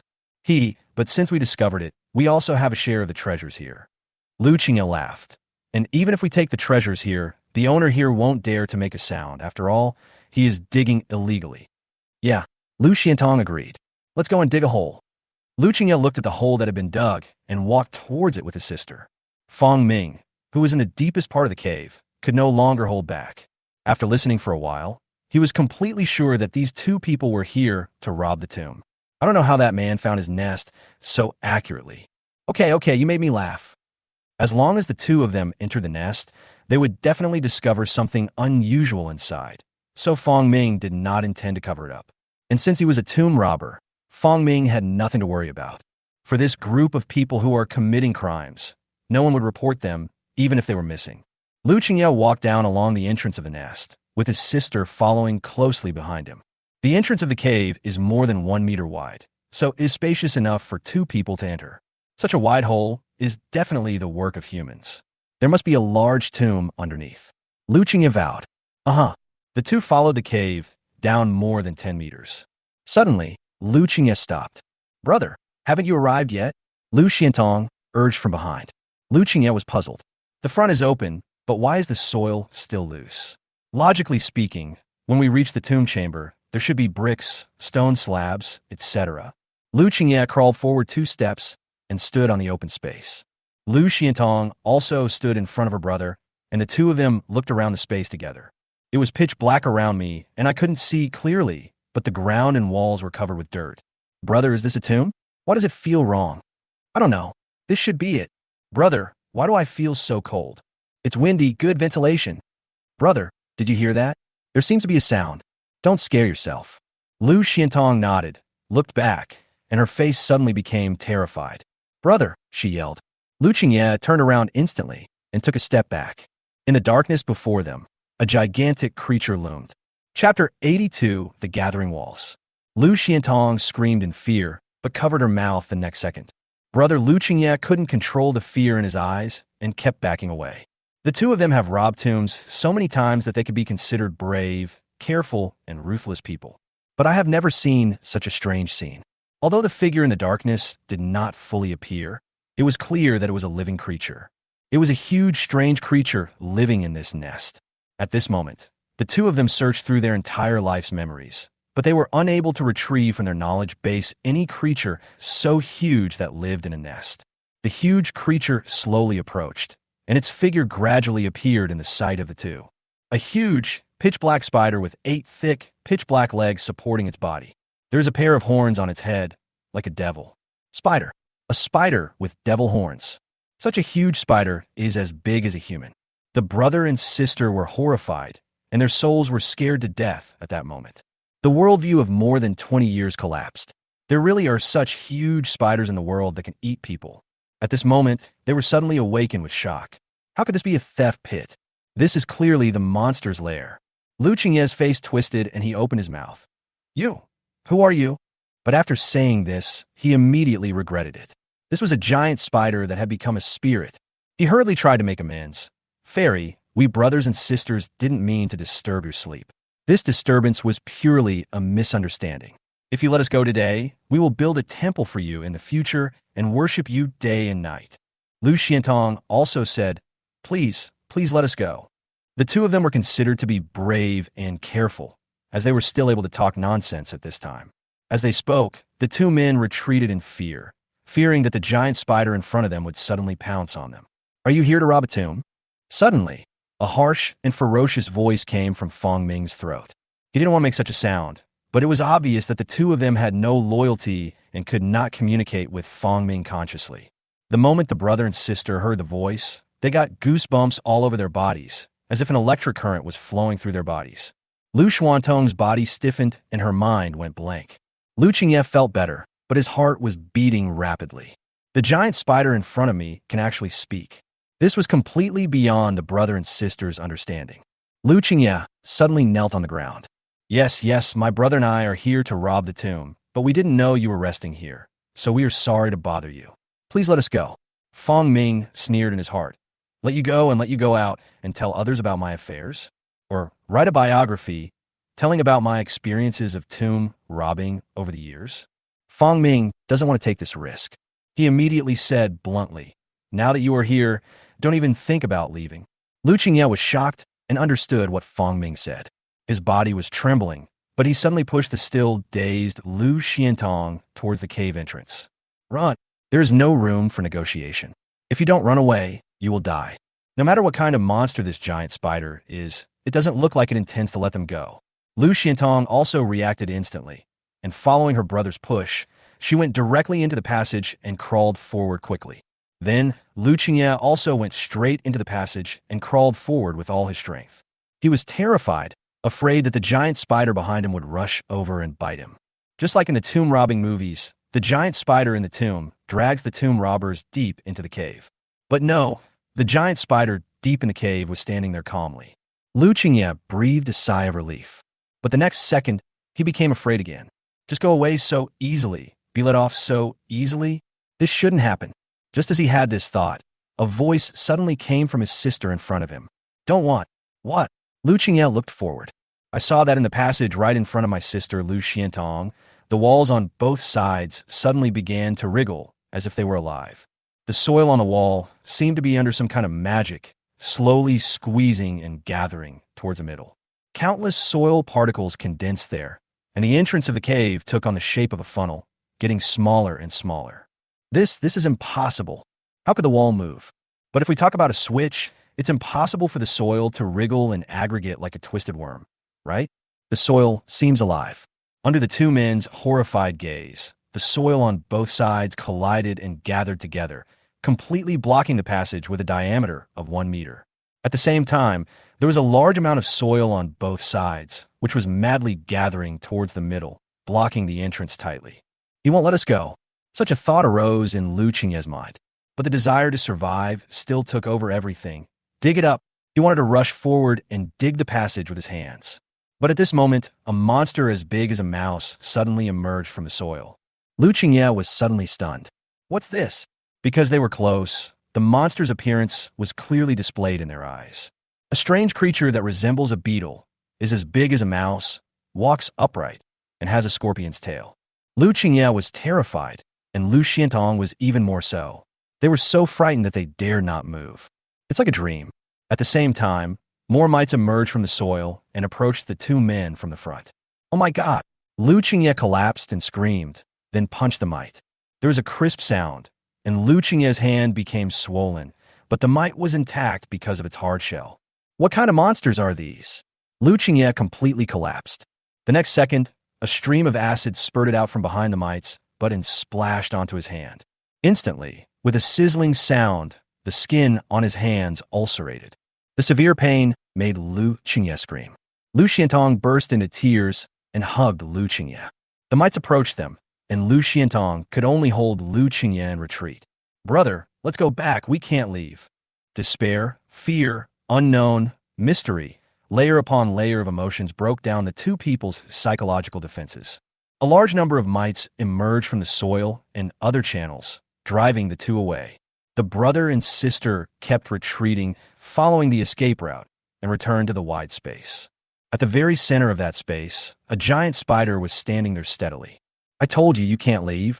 But since we discovered it, we also have a share of the treasures here. Lu Qingye laughed. And even if we take the treasures here, the owner here won't dare to make a sound. After all, he is digging illegally. Yeah, Lu Xiantong agreed. Let's go and dig a hole. Lu Qingye looked at the hole that had been dug and walked towards it with his sister. Fong Ming, who was in the deepest part of the cave, could no longer hold back. After listening for a while, he was completely sure that these two people were here to rob the tomb. I don't know how that man found his nest so accurately. Okay, you made me laugh. As long as the two of them entered the nest, they would definitely discover something unusual inside. So Fong Ming did not intend to cover it up. And since he was a tomb robber, Fong Ming had nothing to worry about. For this group of people who are committing crimes, no one would report them, even if they were missing. Lu Qingye walked down along the entrance of the nest, with his sister following closely behind him. The entrance of the cave is more than 1 meter wide, so is spacious enough for two people to enter. Such a wide hole is definitely the work of humans. There must be a large tomb underneath. Lu Qingye vowed. The two followed the cave down more than 10 meters. Suddenly, Lu Qingye stopped. Brother, haven't you arrived yet? Lu Xiantong urged from behind. Lu Qingye was puzzled. The front is open, but why is the soil still loose? Logically speaking, when we reach the tomb chamber, there should be bricks, stone slabs, etc. Lu Qingye crawled forward 2 steps and stood on the open space. Lu Xiantong also stood in front of her brother, and the two of them looked around the space together. It was pitch black around me, and I couldn't see clearly, but the ground and walls were covered with dirt. Brother, is this a tomb? Why does it feel wrong? I don't know. This should be it. Brother, why do I feel so cold? It's windy, good ventilation. Brother, did you hear that? There seems to be a sound. Don't scare yourself. Lu Xiantong nodded, looked back, and her face suddenly became terrified. Brother, she yelled. Lu Qingye turned around instantly and took a step back. In the darkness before them, a gigantic creature loomed. Chapter 82, The Gathering Walls. Lu Xiantong screamed in fear, but covered her mouth the next second. Brother Lu Qingye couldn't control the fear in his eyes and kept backing away. The two of them have robbed tombs so many times that they could be considered brave, careful, and ruthless people. But I have never seen such a strange scene. Although the figure in the darkness did not fully appear, It was clear that it was a living creature. It was a huge, strange creature living in this nest. At this moment, the two of them searched through their entire life's memories, but they were unable to retrieve from their knowledge base any creature so huge that lived in a nest. The huge creature slowly approached, and its figure gradually appeared in the sight of the two. A huge, pitch-black spider with 8 thick, pitch-black legs supporting its body. There is a pair of horns on its head, like a devil. Spider. A spider with devil horns. Such a huge spider is as big as a human. The brother and sister were horrified, and their souls were scared to death at that moment. The worldview of more than 20 years collapsed. There really are such huge spiders in the world that can eat people. At this moment, they were suddenly awakened with shock. How could this be a theft pit? This is clearly the monster's lair. Lu Qingye's face twisted and he opened his mouth. You? Who are you? But after saying this, he immediately regretted it. This was a giant spider that had become a spirit. He hurriedly tried to make amends. Fairy, we brothers and sisters didn't mean to disturb your sleep. This disturbance was purely a misunderstanding. If you let us go today, we will build a temple for you in the future and worship you day and night. Lu Xiantong also said, please let us go. The two of them were considered to be brave and careful, as they were still able to talk nonsense at this time. As they spoke, the two men retreated in fear, fearing that the giant spider in front of them would suddenly pounce on them. Are you here to rob a tomb? Suddenly, a harsh and ferocious voice came from Fong Ming's throat. He didn't want to make such a sound, but it was obvious that the two of them had no loyalty and could not communicate with Fong Ming consciously. The moment the brother and sister heard the voice, they got goosebumps all over their bodies, as if an electric current was flowing through their bodies. Lu Xuantong's body stiffened and her mind went blank. Lu Qingye felt better, but his heart was beating rapidly. The giant spider in front of me can actually speak. This was completely beyond the brother and sister's understanding. Lu Qingye suddenly knelt on the ground. Yes, my brother and I are here to rob the tomb, but we didn't know you were resting here, so we are sorry to bother you. Please let us go. Fong Ming sneered in his heart. Let you go and let you go out and tell others about my affairs? Or write a biography telling about my experiences of tomb robbing over the years? Fong Ming doesn't want to take this risk. He immediately said bluntly, now that you are here, don't even think about leaving. Lu Qingye was shocked and understood what Fong Ming said. His body was trembling, but he suddenly pushed the still dazed Lu Xiantong towards the cave entrance. Run! There is no room for negotiation. If you don't run away, you will die. No matter what kind of monster this giant spider is, it doesn't look like it intends to let them go. Lu Xiantong also reacted instantly, and following her brother's push, she went directly into the passage and crawled forward quickly. Then, Lu Qingye also went straight into the passage and crawled forward with all his strength. He was terrified, afraid that the giant spider behind him would rush over and bite him. Just like in the tomb robbing movies, the giant spider in the tomb drags the tomb robbers deep into the cave. But no, the giant spider deep in the cave was standing there calmly. Lu Qingye breathed a sigh of relief. But the next second, he became afraid again. Just go away so easily, be let off so easily? This shouldn't happen. Just as he had this thought, a voice suddenly came from his sister in front of him. Don't want. What? Lu Qingye looked forward. I saw that in the passage right in front of my sister Lu Xiantong, the walls on both sides suddenly began to wriggle as if they were alive. The soil on the wall seemed to be under some kind of magic, slowly squeezing and gathering towards the middle. Countless soil particles condensed there, and the entrance of the cave took on the shape of a funnel, getting smaller and smaller. This is impossible. How could the wall move? But if we talk about a switch, it's impossible for the soil to wriggle and aggregate like a twisted worm, right? The soil seems alive. Under the two men's horrified gaze, the soil on both sides collided and gathered together, completely blocking the passage with a diameter of 1 meter. At the same time, there was a large amount of soil on both sides, which was madly gathering towards the middle, blocking the entrance tightly. He won't let us go. Such a thought arose in Lu Qingye's mind. But the desire to survive still took over everything. Dig it up. He wanted to rush forward and dig the passage with his hands. But at this moment, a monster as big as a mouse suddenly emerged from the soil. Lu Qingye was suddenly stunned. What's this? Because they were close, the monster's appearance was clearly displayed in their eyes. A strange creature that resembles a beetle, is as big as a mouse, walks upright, and has a scorpion's tail. Lu Qingye was terrified, and Lu Xiantong was even more so. They were so frightened that they dared not move. It's like a dream. At the same time, more mites emerged from the soil and approached the two men from the front. Oh my God! Lu Qingye collapsed and screamed, then punched the mite. There was a crisp sound, and Lu Qingye's hand became swollen, but the mite was intact because of its hard shell. What kind of monsters are these? Lu Qingye completely collapsed. The next second, a stream of acid spurted out from behind the mites, but splashed onto his hand. Instantly, with a sizzling sound, the skin on his hands ulcerated. The severe pain made Lu Qingye scream. Lu Xiantong burst into tears and hugged Lu Qingye. The mites approached them, and Lu Xiantong could only hold Lu Qingye in retreat. Brother, let's go back, we can't leave. Despair, fear, unknown, mystery, layer upon layer of emotions broke down the two people's psychological defenses. A large number of mites emerged from the soil and other channels, driving the two away. The brother and sister kept retreating, following the escape route, and returned to the wide space. At the very center of that space, a giant spider was standing there steadily. I told you can't leave.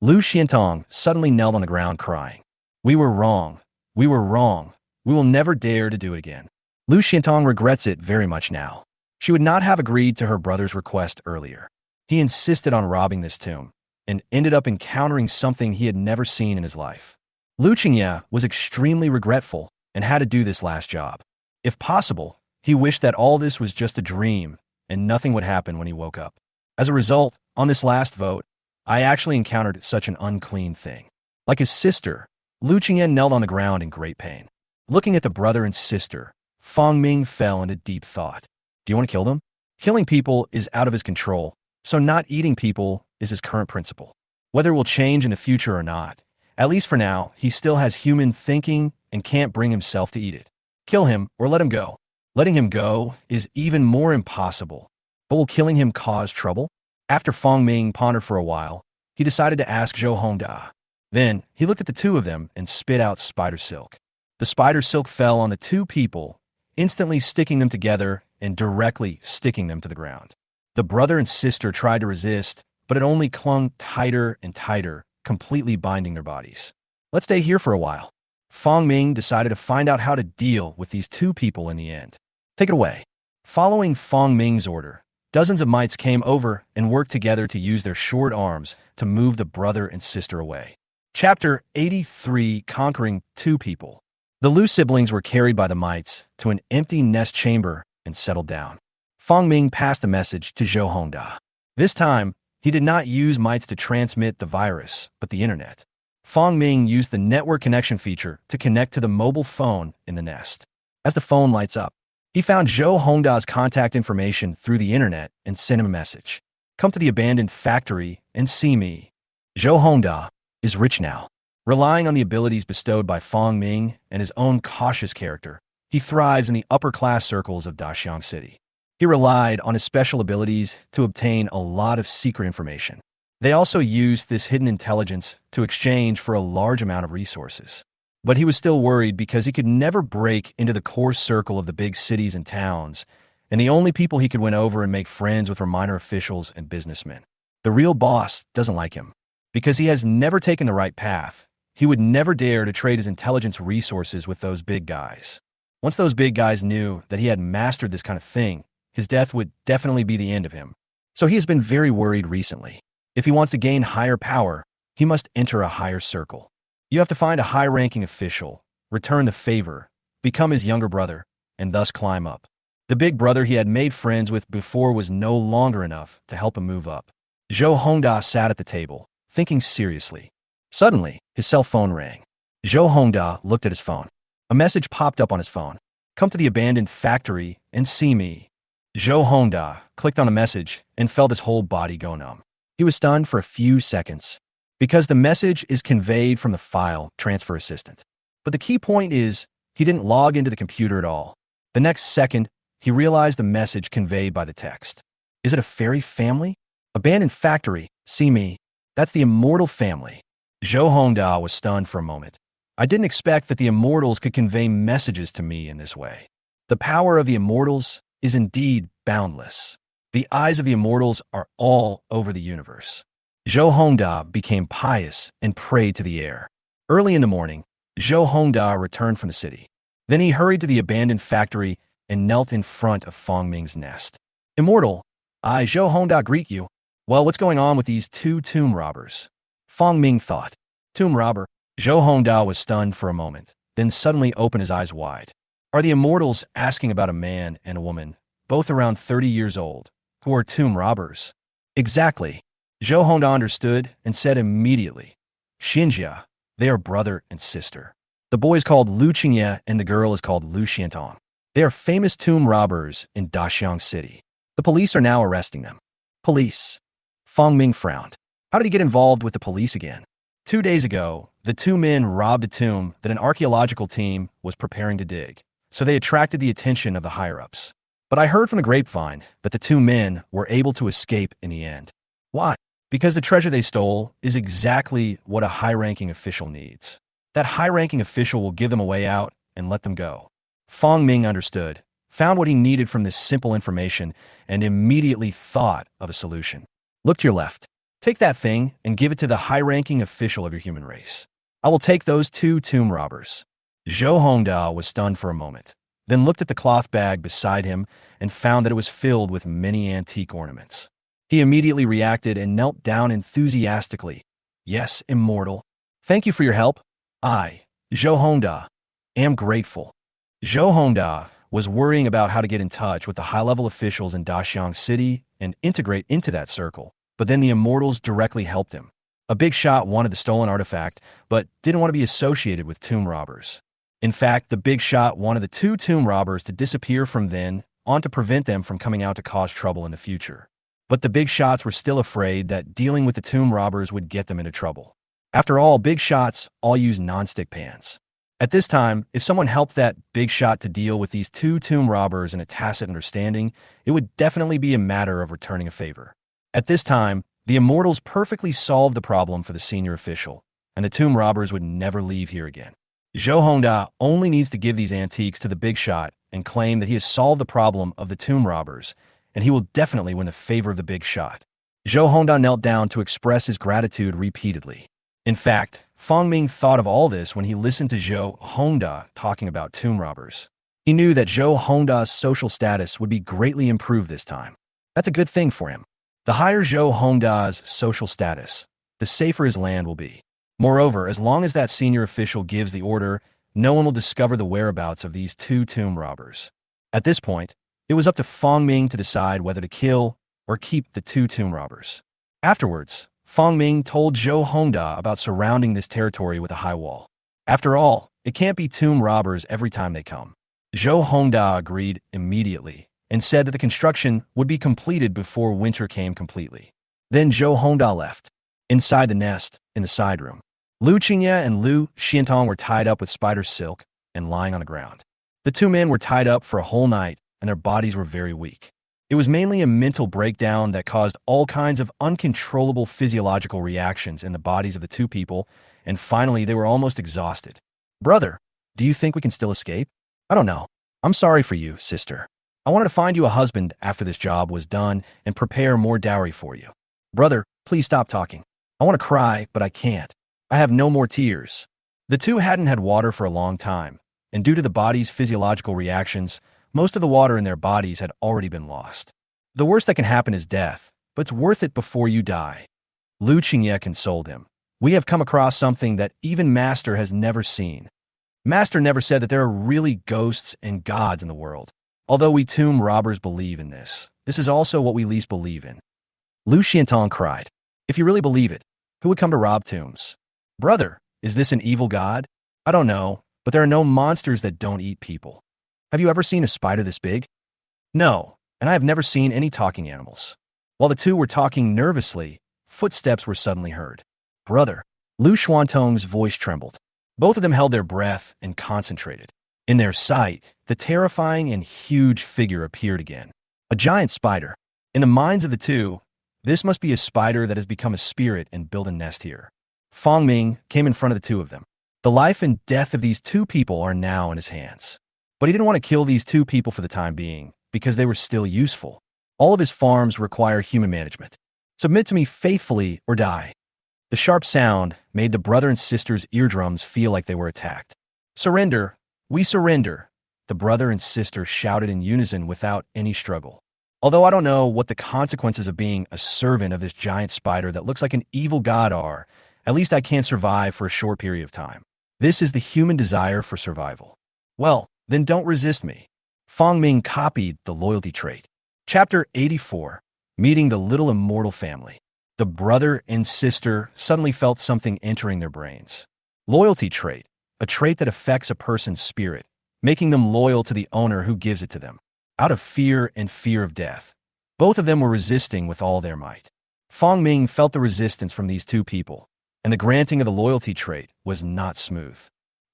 Lu Xiantong suddenly knelt on the ground crying. We were wrong. We were wrong. We will never dare to do it again. Lu Xiantong regrets it very much now. She would not have agreed to her brother's request earlier. He insisted on robbing this tomb, and ended up encountering something he had never seen in his life. Lu Qingye was extremely regretful and had to do this last job. If possible, he wished that all this was just a dream and nothing would happen when he woke up. As a result, on this last vote, I actually encountered such an unclean thing. Like his sister, Lu Qingye knelt on the ground in great pain. Looking at the brother and sister, Fang Ming fell into deep thought. Do you want to kill them? Killing people is out of his control, so not eating people is his current principle. Whether it will change in the future or not, at least for now, he still has human thinking and can't bring himself to eat it. Kill him or let him go. Letting him go is even more impossible. But will killing him cause trouble? After Fang Ming pondered for a while, he decided to ask Zhou Hongda. Then, he looked at the two of them and spit out spider silk. The spider silk fell on the two people, instantly sticking them together and directly sticking them to the ground. The brother and sister tried to resist, but it only clung tighter and tighter, completely binding their bodies. Let's stay here for a while. Fang Ming decided to find out how to deal with these two people in the end. Take it away. Following Fang Ming's order, dozens of mites came over and worked together to use their short arms to move the brother and sister away. Chapter 83, Conquering Two People. The Lu siblings were carried by the mites to an empty nest chamber and settled down. Fang Ming passed the message to Zhou Hongda. This time, he did not use mites to transmit the virus, but the internet. Fang Ming used the network connection feature to connect to the mobile phone in the nest. As the phone lights up, he found Zhou Hongda's contact information through the internet and sent him a message. Come to the abandoned factory and see me. Zhou Hongda is rich now. Relying on the abilities bestowed by Fang Ming and his own cautious character, he thrives in the upper-class circles of Daxiang City. He relied on his special abilities to obtain a lot of secret information. They also used this hidden intelligence to exchange for a large amount of resources. But he was still worried because he could never break into the core circle of the big cities and towns, and the only people he could win over and make friends with were minor officials and businessmen. The real boss doesn't like him. Because he has never taken the right path, he would never dare to trade his intelligence resources with those big guys. Once those big guys knew that he had mastered this kind of thing, his death would definitely be the end of him. So he has been very worried recently. If he wants to gain higher power, he must enter a higher circle. You have to find a high-ranking official, return the favor, become his younger brother, and thus climb up. The big brother he had made friends with before was no longer enough to help him move up. Zhou Hongda sat at the table, thinking seriously. Suddenly, his cell phone rang. Zhou Hongda looked at his phone. A message popped up on his phone. Come to the abandoned factory and see me. Zhou Hongda clicked on a message and felt his whole body go numb. He was stunned for a few seconds, because the message is conveyed from the file transfer assistant. But the key point is, he didn't log into the computer at all. The next second, he realized the message conveyed by the text. Is it a fairy family? Abandoned factory, see me. That's the immortal family. Zhou Hongda was stunned for a moment. I didn't expect that the immortals could convey messages to me in this way. The power of the immortals is indeed boundless. The eyes of the immortals are all over the universe. Zhou Hongda became pious and prayed to the air. Early in the morning, Zhou Hongda returned from the city. Then he hurried to the abandoned factory and knelt in front of Fong Ming's nest. Immortal, I, Zhou Hongda, greet you. Well, what's going on with these two tomb robbers? Fong Ming thought. Tomb robber? Zhou Hongda was stunned for a moment, then suddenly opened his eyes wide. Are the immortals asking about a man and a woman, both around 30 years old, who are tomb robbers? Exactly. Zhou Hongda understood and said immediately, Xinjia, they are brother and sister. The boy is called Lu Qingye and the girl is called Lu Xiantong. They are famous tomb robbers in Daxiang City. The police are now arresting them. Police. Fong Ming frowned. How did he get involved with the police again? 2 days ago, the two men robbed a tomb that an archaeological team was preparing to dig, so they attracted the attention of the higher-ups. But I heard from the grapevine that the two men were able to escape in the end. Why? Because the treasure they stole is exactly what a high-ranking official needs. That high-ranking official will give them a way out and let them go. Fong Ming understood, found what he needed from this simple information, and immediately thought of a solution. Look to your left. Take that thing and give it to the high-ranking official of your human race. I will take those two tomb robbers. Zhou Hongda was stunned for a moment, then looked at the cloth bag beside him and found that it was filled with many antique ornaments. He immediately reacted and knelt down enthusiastically. Yes, immortal. Thank you for your help. I, Zhou Hongda, am grateful. Zhou Hongda was worrying about how to get in touch with the high-level officials in Daxiang City and integrate into that circle, but then the immortals directly helped him. A big shot wanted the stolen artifact, but didn't want to be associated with tomb robbers. In fact, the big shot wanted the two tomb robbers to disappear from then on to prevent them from coming out to cause trouble in the future. But the big shots were still afraid that dealing with the tomb robbers would get them into trouble. After all, big shots all use non-stick pans. At this time, if someone helped that big shot to deal with these two tomb robbers in a tacit understanding, it would definitely be a matter of returning a favor. At this time, the immortals perfectly solved the problem for the senior official, and the tomb robbers would never leave here again. Zhou Hongda only needs to give these antiques to the big shot and claim that he has solved the problem of the tomb robbers, and he will definitely win the favor of the big shot. Zhou Hongda knelt down to express his gratitude repeatedly. In fact, Fong Ming thought of all this when he listened to Zhou Hongda talking about tomb robbers. He knew that Zhou Hongda's social status would be greatly improved this time. That's a good thing for him. The higher Zhou Hongda's social status, the safer his land will be. Moreover, as long as that senior official gives the order, no one will discover the whereabouts of these two tomb robbers. At this point, it was up to Fong Ming to decide whether to kill or keep the two tomb robbers. Afterwards, Fong Ming told Zhou Hongda about surrounding this territory with a high wall. After all, it can't be tomb robbers every time they come. Zhou Hongda agreed immediately and said that the construction would be completed before winter came completely. Then Zhou Hongda left. Inside the nest, in the side room, Lu Qingye and Lu Xiantong were tied up with spider silk and lying on the ground. The two men were tied up for a whole night, and their bodies were very weak. It was mainly a mental breakdown that caused all kinds of uncontrollable physiological reactions in the bodies of the two people, and finally they were almost exhausted. Brother, do you think we can still escape? I don't know. I'm sorry for you, sister. I wanted to find you a husband after this job was done and prepare more dowry for you. Brother, please stop talking. I want to cry, but I can't. I have no more tears. The two hadn't had water for a long time, and due to the body's physiological reactions, most of the water in their bodies had already been lost. The worst that can happen is death, but it's worth it before you die. Lu Qingye consoled him. We have come across something that even Master has never seen. Master never said that there are really ghosts and gods in the world. Although we tomb robbers believe in this, this is also what we least believe in. Lu Xiantong cried. If you really believe it, who would come to rob tombs? Brother, is this an evil god? I don't know, but there are no monsters that don't eat people. Have you ever seen a spider this big? No, and I have never seen any talking animals. While the two were talking nervously, footsteps were suddenly heard. Brother, Lu Xuantong's voice trembled. Both of them held their breath and concentrated. In their sight, the terrifying and huge figure appeared again. A giant spider. In the minds of the two, this must be a spider that has become a spirit and built a nest here. Fong Ming came in front of the two of them. The life and death of these two people are now in his hands. But he didn't want to kill these two people for the time being, because they were still useful. All of his farms require human management. Submit to me faithfully or die. The sharp sound made the brother and sister's eardrums feel like they were attacked. Surrender! We surrender! The brother and sister shouted in unison without any struggle. Although I don't know what the consequences of being a servant of this giant spider that looks like an evil god are, at least I can survive for a short period of time. This is the human desire for survival. Well, then don't resist me. Fong Ming copied the loyalty trait. Chapter 84. Meeting the Little Immortal Family. The brother and sister suddenly felt something entering their brains. Loyalty trait, a trait that affects a person's spirit, making them loyal to the owner who gives it to them, out of fear and fear of death. Both of them were resisting with all their might. Fong Ming felt the resistance from these two people, and the granting of the loyalty trait was not smooth.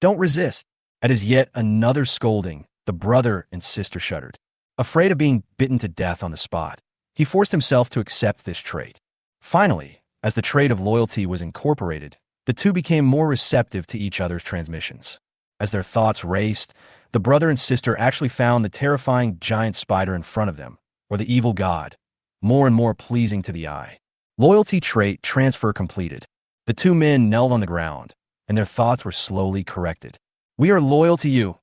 Don't resist. At his yet another scolding, the brother and sister shuddered. Afraid of being bitten to death on the spot, he forced himself to accept this trait. Finally, as the trait of loyalty was incorporated, the two became more receptive to each other's transmissions. As their thoughts raced, the brother and sister actually found the terrifying giant spider in front of them, or the evil god, more and more pleasing to the eye. Loyalty trait transfer completed. The two men knelt on the ground, and their thoughts were slowly corrected. We are loyal to you,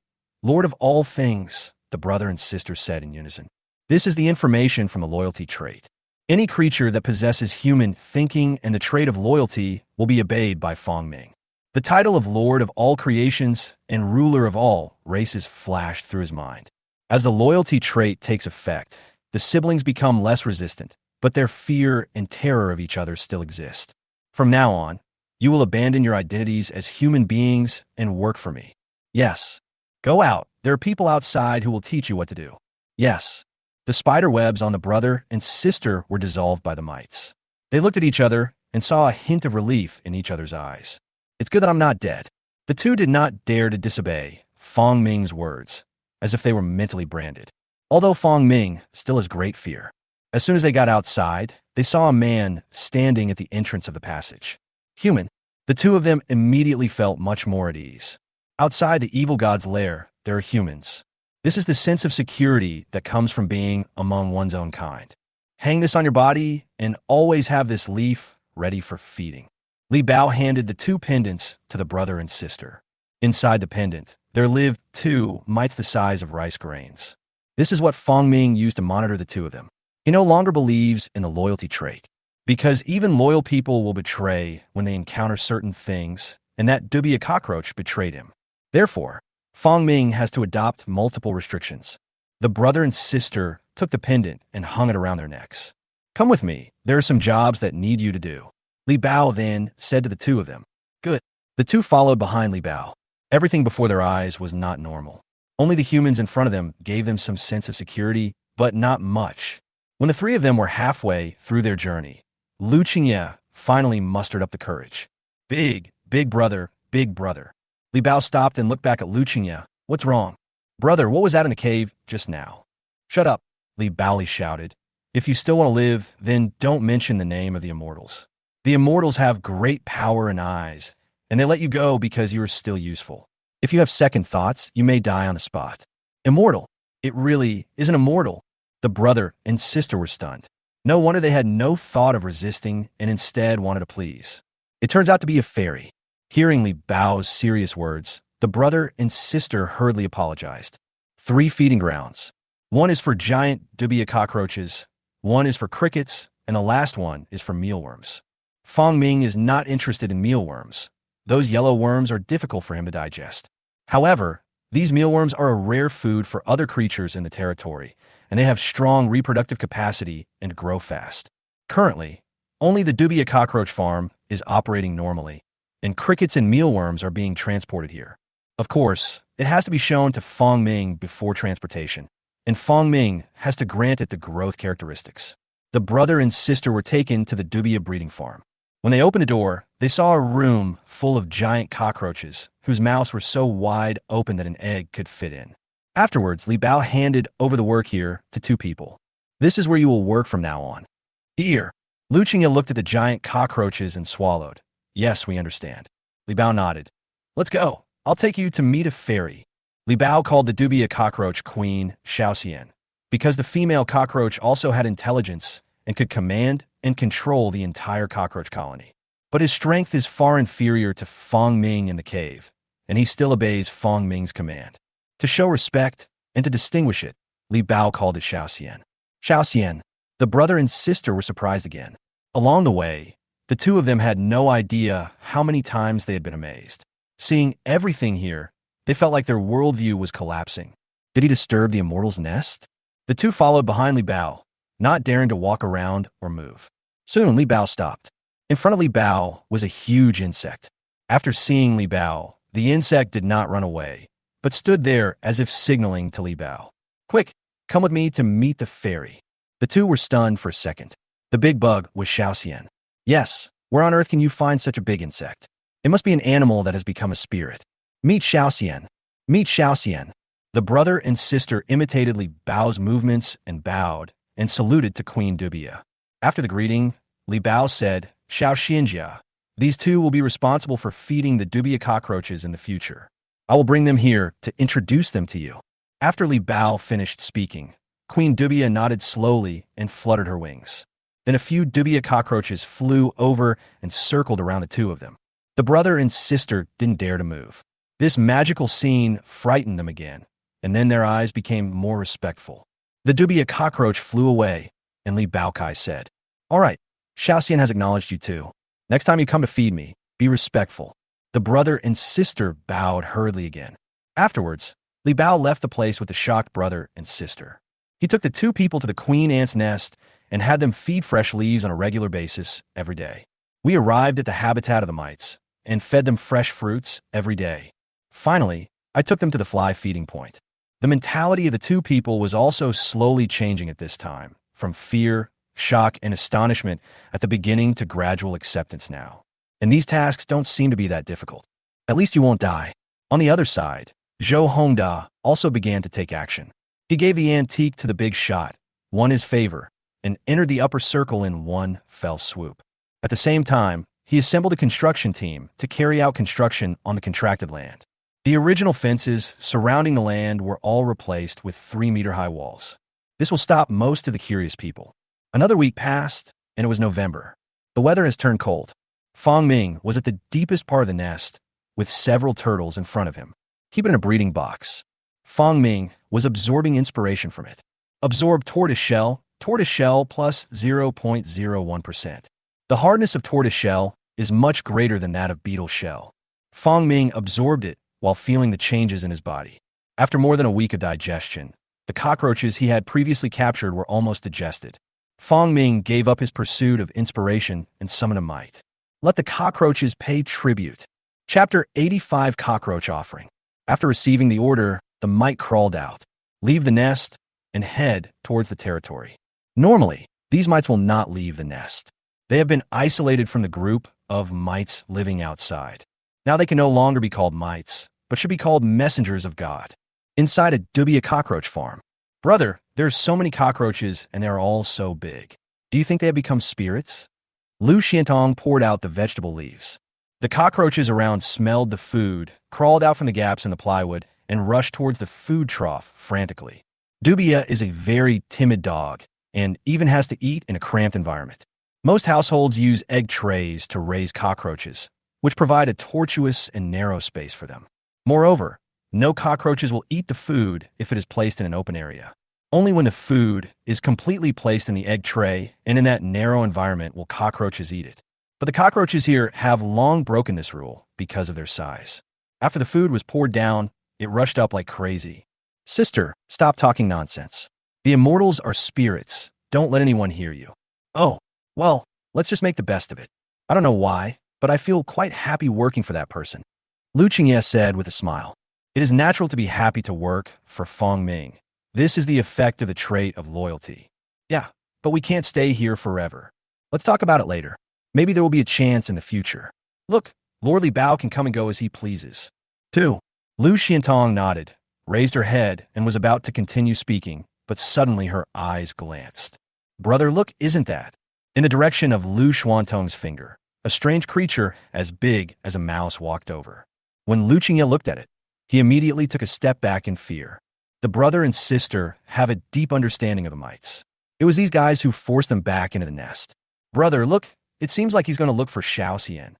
Lord of all things, the brother and sister said in unison. This is the information from the loyalty trait. Any creature that possesses human thinking and the trait of loyalty will be obeyed by Fong Ming. The title of Lord of all creations and ruler of all races flashed through his mind. As the loyalty trait takes effect, the siblings become less resistant, but their fear and terror of each other still exist. From now on, you will abandon your identities as human beings and work for me. Yes. Go out. There are people outside who will teach you what to do. Yes. The spider webs on the brother and sister were dissolved by the mites. They looked at each other and saw a hint of relief in each other's eyes. It's good that I'm not dead. The two did not dare to disobey Fong Ming's words, as if they were mentally branded. Although Fong Ming still has great fear. As soon as they got outside, they saw a man standing at the entrance of the passage. Human. The two of them immediately felt much more at ease. Outside the evil god's lair, there are humans. This is the sense of security that comes from being among one's own kind. Hang this on your body and always have this leaf ready for feeding. Li Bao handed the two pendants to the brother and sister. Inside the pendant, there lived two mites the size of rice grains. This is what Fong Ming used to monitor the two of them. He no longer believes in the loyalty trait, because even loyal people will betray when they encounter certain things, and that Dubia cockroach betrayed him. Therefore, Fong Ming has to adopt multiple restrictions. The brother and sister took the pendant and hung it around their necks. Come with me. There are some jobs that need you to do. Li Bao then said to the two of them. Good. The two followed behind Li Bao. Everything before their eyes was not normal. Only the humans in front of them gave them some sense of security, but not much. When the three of them were halfway through their journey, Lu Qingye finally mustered up the courage. Big brother, big brother. Li Bao stopped and looked back at Lu Qingye. What's wrong? Brother, what was that in the cave just now? Shut up, Li Baoli shouted. If you still want to live, then don't mention the name of the immortals. The immortals have great power and eyes, and they let you go because you are still useful. If you have second thoughts, you may die on the spot. Immortal? It really isn't immortal. The brother and sister were stunned. No wonder they had no thought of resisting and instead wanted to please. It turns out to be a fairy. Hearing Li Bao's serious words, the brother and sister hurriedly apologized. 3 feeding grounds. One is for giant dubia cockroaches, one is for crickets, and the last one is for mealworms. Fong Ming is not interested in mealworms. Those yellow worms are difficult for him to digest. However, these mealworms are a rare food for other creatures in the territory, and they have strong reproductive capacity and grow fast. Currently, only the dubia cockroach farm is operating normally, and crickets and mealworms are being transported here. Of course, it has to be shown to Fong Ming before transportation, and Fong Ming has to grant it the growth characteristics. The brother and sister were taken to the dubia breeding farm. When they opened the door, they saw a room full of giant cockroaches whose mouths were so wide open that an egg could fit in. Afterwards, Li Bao handed over the work here to 2 people. This is where you will work from now on. Here. Lu Qingye looked at the giant cockroaches and swallowed. Yes, we understand. Li Bao nodded. Let's go. I'll take you to meet a fairy. Li Bao called the dubia cockroach queen Xiaoxian, because the female cockroach also had intelligence and could command and control the entire cockroach colony. But his strength is far inferior to Fong Ming in the cave, and he still obeys Fong Ming's command. To show respect and to distinguish it, Li Bao called it Xiao Xian. Xiao Xian. The brother and sister were surprised again. Along the way, the two of them had no idea how many times they had been amazed. Seeing everything here, they felt like their worldview was collapsing. Did he disturb the immortal's nest? The two followed behind Li Bao, not daring to walk around or move. Soon, Li Bao stopped. In front of Li Bao was a huge insect. After seeing Li Bao, the insect did not run away, but stood there as if signaling to Li Bao. Quick, come with me to meet the fairy. The two were stunned for a second. The big bug was Xiao Xian. Yes, where on earth can you find such a big insect? It must be an animal that has become a spirit. Meet Xiao Xian. Meet Xiao Xian. The brother and sister imitated Li Bao's movements and bowed and saluted to Queen Dubia. After the greeting, Li Bao said, Xiao Xianjia, these two will be responsible for feeding the Dubia cockroaches in the future. I will bring them here to introduce them to you. After Li Bao finished speaking, Queen Dubia nodded slowly and fluttered her wings. Then a few Dubia cockroaches flew over and circled around the two of them. The brother and sister didn't dare to move. This magical scene frightened them again, and then their eyes became more respectful. The Dubia cockroach flew away, and Li Baokai said, All right, Xiao Xian has acknowledged you too. Next time you come to feed me, be respectful. The brother and sister bowed hurriedly again. Afterwards, Li Bao left the place with the shocked brother and sister. He took the two people to the queen ant's nest and had them feed fresh leaves on a regular basis every day. We arrived at the habitat of the mites and fed them fresh fruits every day. Finally, I took them to the fly feeding point. The mentality of the two people was also slowly changing at this time, from fear, shock, and astonishment at the beginning to gradual acceptance now. And these tasks don't seem to be that difficult. At least you won't die. On the other side, Zhou Hongda also began to take action. He gave the antique to the big shot, won his favor, and entered the upper circle in one fell swoop. At the same time, he assembled a construction team to carry out construction on the contracted land. The original fences surrounding the land were all replaced with 3-meter-high walls. This will stop most of the curious people. Another week passed, and it was November. The weather has turned cold. Fong Ming was at the deepest part of the nest, with several turtles in front of him. Keep it in a breeding box. Fong Ming was absorbing inspiration from it. Absorb tortoise shell plus 0.01%. The hardness of tortoise shell is much greater than that of beetle shell. Fong Ming absorbed it while feeling the changes in his body. After more than a week of digestion, the cockroaches he had previously captured were almost digested. Fong Ming gave up his pursuit of inspiration and summoned a mite. Let the cockroaches pay tribute. Chapter 85 Cockroach Offering. After receiving the order, the mite crawled out, leave the nest, and head towards the territory. Normally, these mites will not leave the nest. They have been isolated from the group of mites living outside. Now they can no longer be called mites, but should be called messengers of God. Inside a Dubia cockroach farm. Brother, there's so many cockroaches and they're all so big. Do you think they have become spirits? Lu Xiantong poured out the vegetable leaves. The cockroaches around smelled the food, crawled out from the gaps in the plywood, and rushed towards the food trough frantically. Dubia is a very timid dog and even has to eat in a cramped environment. Most households use egg trays to raise cockroaches, which provide a tortuous and narrow space for them. Moreover, no cockroaches will eat the food if it is placed in an open area. Only when the food is completely placed in the egg tray and in that narrow environment will cockroaches eat it. But the cockroaches here have long broken this rule because of their size. After the food was poured down, it rushed up like crazy. Sister, stop talking nonsense. The immortals are spirits. Don't let anyone hear you. Oh, well, let's just make the best of it. I don't know why, but I feel quite happy working for that person. Lu Qingye said with a smile. It is natural to be happy to work for Fong Ming. This is the effect of the trait of loyalty. Yeah, but we can't stay here forever. Let's talk about it later. Maybe there will be a chance in the future. Look, Lord Li Bao can come and go as he pleases. 2. Lu Xiantong nodded, raised her head, and was about to continue speaking, but suddenly her eyes glanced. Brother, look, isn't that? In the direction of Lu Xuantong's finger, a strange creature as big as a mouse walked over. When Lu Qingye looked at it, he immediately took a step back in fear. The brother and sister have a deep understanding of the mites. It was these guys who forced them back into the nest. Brother, look, It seems like he's going to look for Xiao Xian.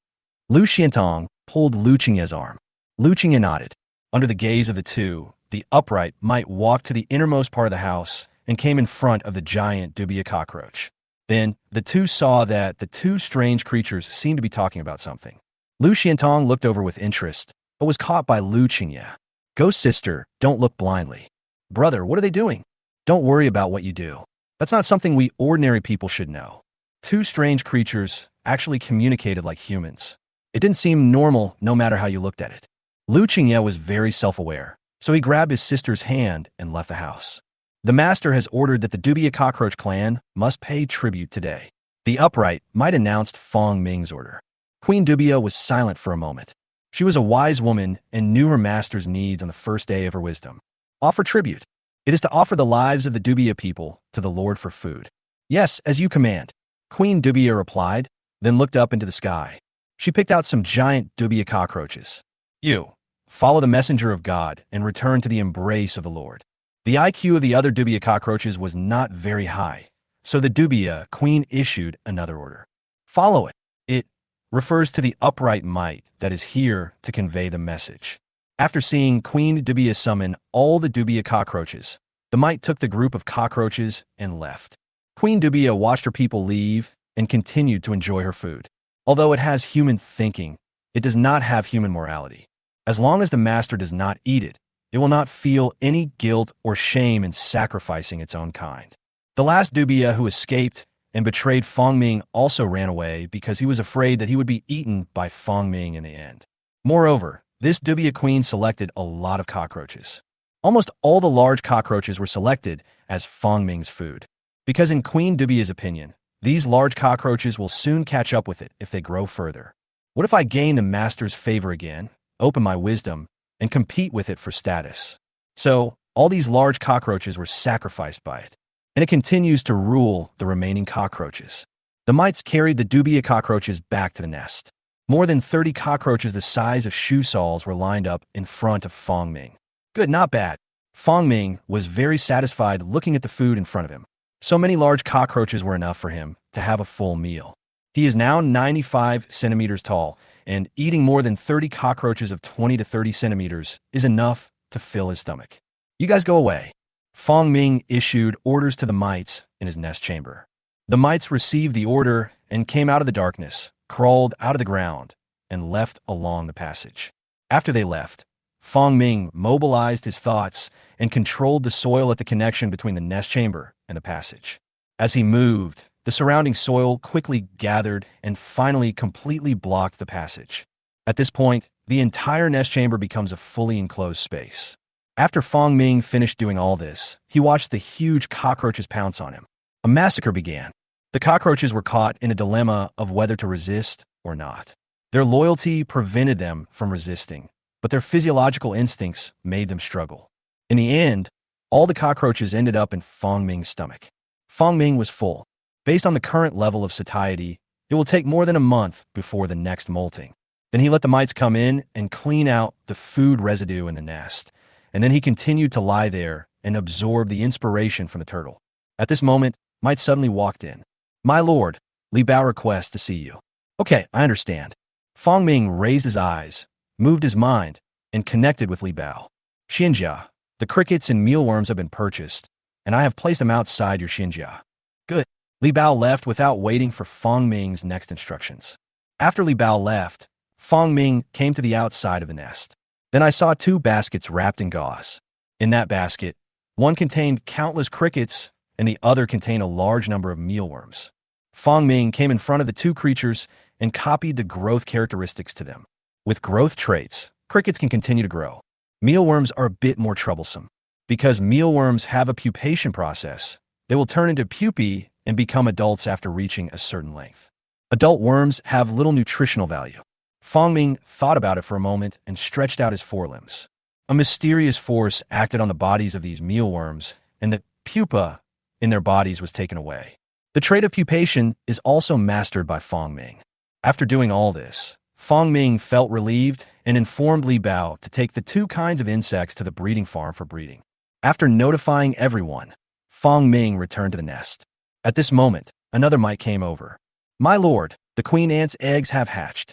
Lu Xiantong pulled Lu Qingye's arm. Lu Qingye nodded. Under the gaze of the two, the upright might walked to the innermost part of the house and came in front of the giant dubia cockroach. Then, the two saw that the two strange creatures seemed to be talking about something. Lu Xiantong looked over with interest, but was caught by Lu Qingye. Go, sister, don't look blindly. Brother, what are they doing? Don't worry about what you do. That's not something we ordinary people should know. Two strange creatures actually communicated like humans. It didn't seem normal no matter how you looked at it. Lu Qingye was very self-aware, so he grabbed his sister's hand and left the house. The master has ordered that the Dubia cockroach clan must pay tribute today. The upright might announced Fong Ming's order. Queen Dubia was silent for a moment. She was a wise woman and knew her master's needs on the first day of her wisdom. Offer tribute. It is to offer the lives of the Dubia people to the Lord for food. Yes, as you command. Queen Dubia replied, then looked up into the sky. She picked out some giant Dubia cockroaches. You, follow the messenger of God and return to the embrace of the Lord. The IQ of the other Dubia cockroaches was not very high, so the Dubia queen issued another order. Follow it. It refers to the upright might that is here to convey the message. After seeing Queen Dubia summon all the Dubia cockroaches, the might took the group of cockroaches and left. Queen Dubia watched her people leave and continued to enjoy her food. Although it has human thinking, it does not have human morality. As long as the master does not eat it, it will not feel any guilt or shame in sacrificing its own kind. The last Dubia who escaped and betrayed Fong Ming also ran away because he was afraid that he would be eaten by Fong Ming in the end. Moreover, this Dubia queen selected a lot of cockroaches. Almost all the large cockroaches were selected as Fong Ming's food. Because in Queen Dubia's opinion, these large cockroaches will soon catch up with it if they grow further. What if I gain the master's favor again, open my wisdom, and compete with it for status? So, all these large cockroaches were sacrificed by it, and it continues to rule the remaining cockroaches. The mites carried the Dubia cockroaches back to the nest. More than 30 cockroaches the size of shoe soles were lined up in front of Fong Ming. Good, not bad. Fong Ming was very satisfied looking at the food in front of him. So many large cockroaches were enough for him to have a full meal. He is now 95 centimeters tall, and eating more than 30 cockroaches of 20 to 30 centimeters is enough to fill his stomach. You guys go away. Fong Ming issued orders to the mites in his nest chamber. The mites received the order and came out of the darkness, crawled out of the ground, and left along the passage. After they left, Fong Ming mobilized his thoughts and controlled the soil at the connection between the nest chamber and the passage. As he moved, the surrounding soil quickly gathered and finally completely blocked the passage. At this point, the entire nest chamber becomes a fully enclosed space. After Fong Ming finished doing all this, he watched the huge cockroaches pounce on him. A massacre began. The cockroaches were caught in a dilemma of whether to resist or not. Their loyalty prevented them from resisting, but their physiological instincts made them struggle. In the end, all the cockroaches ended up in Fong Ming's stomach. Fong Ming was full. Based on the current level of satiety, it will take more than a month before the next molting. Then he let the mites come in and clean out the food residue in the nest, and then he continued to lie there and absorb the inspiration from the turtle. At this moment, Mite suddenly walked in. My lord, Li Bao requests to see you. Okay, I understand. Fong Ming raised his eyes, moved his mind, and connected with Li Bao. Xinjia, the crickets and mealworms have been purchased, and I have placed them outside your Xinjia. Good. Li Bao left without waiting for Fong Ming's next instructions. After Li Bao left, Fong Ming came to the outside of the nest. Then I saw 2 baskets wrapped in gauze. In that basket, one contained countless crickets, and the other contained a large number of mealworms. Fong Ming came in front of the 2 creatures and copied the growth characteristics to them. With growth traits, crickets can continue to grow. Mealworms are a bit more troublesome. Because mealworms have a pupation process, they will turn into pupae and become adults after reaching a certain length. Adult worms have little nutritional value. Fong Ming thought about it for a moment and stretched out his forelimbs. A mysterious force acted on the bodies of these mealworms, and the pupa in their bodies was taken away. The trait of pupation is also mastered by Fong Ming. After doing all this, Fong Ming felt relieved and informed Li Bao to take the 2 kinds of insects to the breeding farm for breeding. After notifying everyone, Fong Ming returned to the nest. At this moment, another mite came over. My lord, The queen ant's eggs have hatched.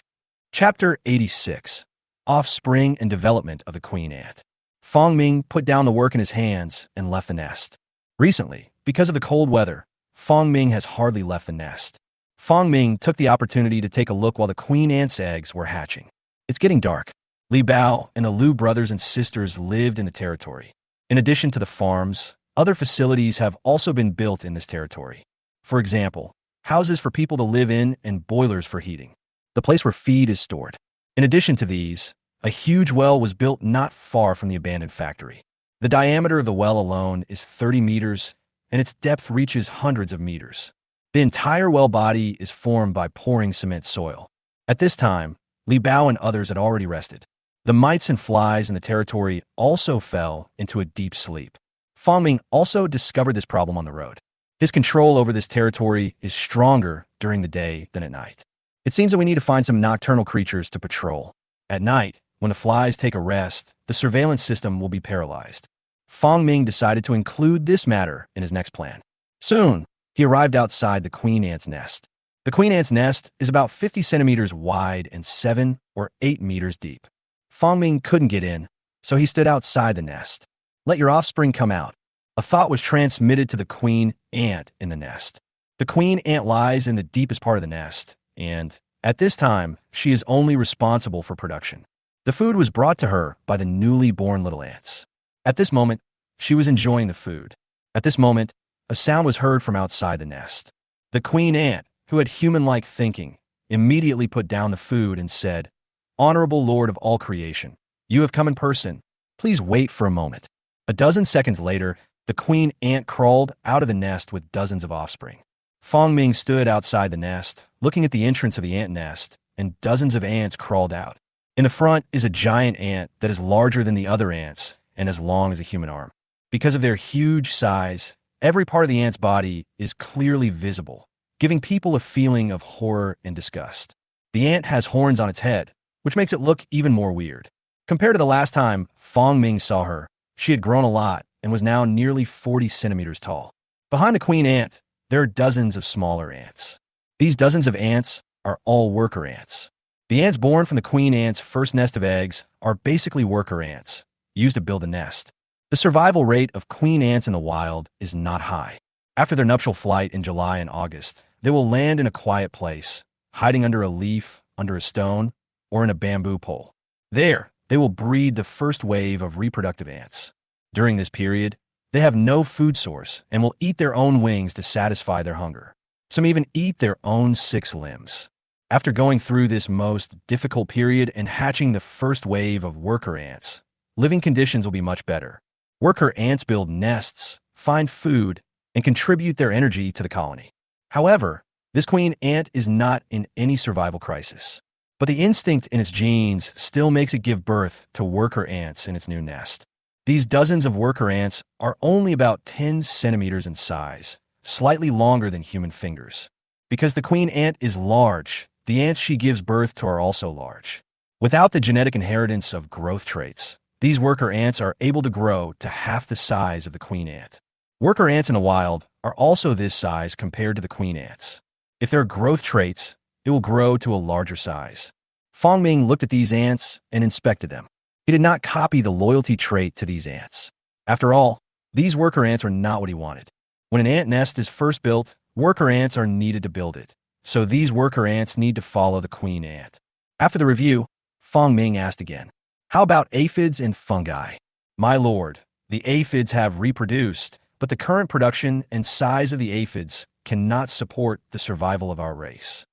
Chapter 86. Offspring and Development of the Queen Ant. Fong Ming put down the work in his hands and left the nest. Recently, because of the cold weather, Fong Ming has hardly left the nest. Fong Ming took the opportunity to take a look while the queen ant's eggs were hatching. It's getting dark. Li Bao and the Liu brothers and sisters lived in the territory. In addition to the farms, other facilities have also been built in this territory. For example, houses for people to live in and boilers for heating. The place where feed is stored. In addition to these, a huge well was built not far from the abandoned factory. The diameter of the well alone is 30 meters, and its depth reaches hundreds of meters. The entire well body is formed by pouring cement soil. At this time, Li Bao and others had already rested. The mites and flies in the territory also fell into a deep sleep. Fong Ming also discovered this problem on the road. His control over this territory is stronger during the day than at night. It seems that we need to find some nocturnal creatures to patrol. At night, when the flies take a rest, the surveillance system will be paralyzed. Fong Ming decided to include this matter in his next plan. Soon, he arrived outside the queen ant's nest. The queen ant's nest is about 50 centimeters wide and 7 or 8 meters deep. Fong Ming couldn't get in, so he stood outside the nest. Let your offspring come out. A thought was transmitted to the queen ant in the nest. The queen ant lies in the deepest part of the nest, and, at this time, she is only responsible for production. The food was brought to her by the newly born little ants. At this moment, she was enjoying the food. At this moment, a sound was heard from outside the nest. The queen ant, who had human-like thinking, immediately put down the food and said, "Honorable Lord of all creation, you have come in person. Please wait for a moment." A dozen seconds later, the queen ant crawled out of the nest with dozens of offspring. Fong Ming stood outside the nest, looking at the entrance of the ant nest, and dozens of ants crawled out. In the front is a giant ant that is larger than the other ants and as long as a human arm. Because of their huge size, every part of the ant's body is clearly visible, giving people a feeling of horror and disgust. The ant has horns on its head, which makes it look even more weird. Compared to the last time Fong Ming saw her, she had grown a lot and was now nearly 40 centimeters tall. Behind the queen ant, there are dozens of smaller ants. These dozens of ants are all worker ants. The ants born from the queen ant's first nest of eggs are basically worker ants, used to build a nest. The survival rate of queen ants in the wild is not high. After their nuptial flight in July and August, they will land in a quiet place, hiding under a leaf, under a stone, or in a bamboo pole. There, they will breed the first wave of reproductive ants. During this period, they have no food source and will eat their own wings to satisfy their hunger. Some even eat their own 6 limbs. After going through this most difficult period and hatching the first wave of worker ants, living conditions will be much better. Worker ants build nests, find food, and contribute their energy to the colony. However, this queen ant is not in any survival crisis. But the instinct in its genes still makes it give birth to worker ants in its new nest. These dozens of worker ants are only about 10 centimeters in size, slightly longer than human fingers. Because the queen ant is large, the ants she gives birth to are also large. Without the genetic inheritance of growth traits, these worker ants are able to grow to half the size of the queen ant. Worker ants in the wild are also this size compared to the queen ants. If there are growth traits, it will grow to a larger size. Fong Ming looked at these ants and inspected them. He did not copy the loyalty trait to these ants. After all, these worker ants were not what he wanted. When an ant nest is first built, worker ants are needed to build it. So these worker ants need to follow the queen ant. After the review, Fong Ming asked again, "How about aphids and fungi?" "My lord, the aphids have reproduced, but the current production and size of the aphids cannot support the survival of our race."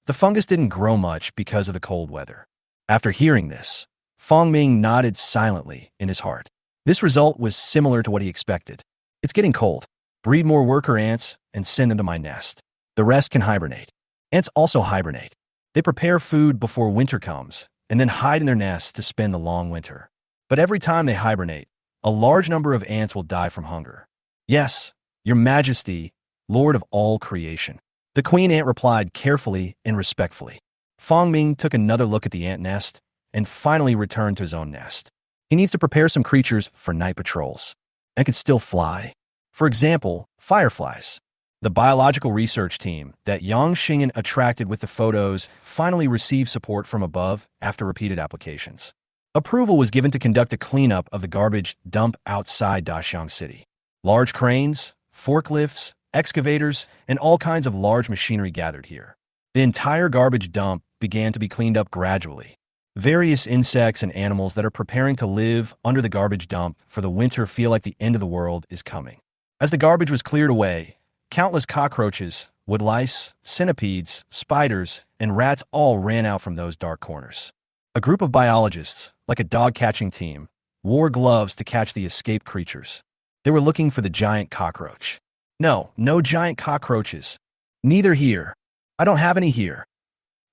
The fungus didn't grow much because of the cold weather. After hearing this, Fong Ming nodded silently in his heart. This result was similar to what he expected. It's getting cold. Breed more worker ants and send them to my nest. The rest can hibernate. Ants also hibernate. They prepare food before winter comes and then hide in their nests to spend the long winter. But every time they hibernate, a large number of ants will die from hunger. "Yes, your majesty, lord of all creation." The queen ant replied carefully and respectfully. Fong Ming took another look at the ant nest and finally returned to his own nest. He needs to prepare some creatures for night patrols and can still fly. For example, fireflies. The biological research team that Yang Xing'an attracted with the photos finally received support from above after repeated applications. Approval was given to conduct a cleanup of the garbage dump outside Daxiang City. Large cranes, forklifts, excavators, and all kinds of large machinery gathered here. The entire garbage dump began to be cleaned up gradually. Various insects and animals that are preparing to live under the garbage dump for the winter feel like the end of the world is coming. As the garbage was cleared away, countless cockroaches, woodlice, centipedes, spiders, and rats all ran out from those dark corners. A group of biologists, like a dog-catching team, wore gloves to catch the escaped creatures. They were looking for the giant cockroach. No giant cockroaches. Neither here. I don't have any here.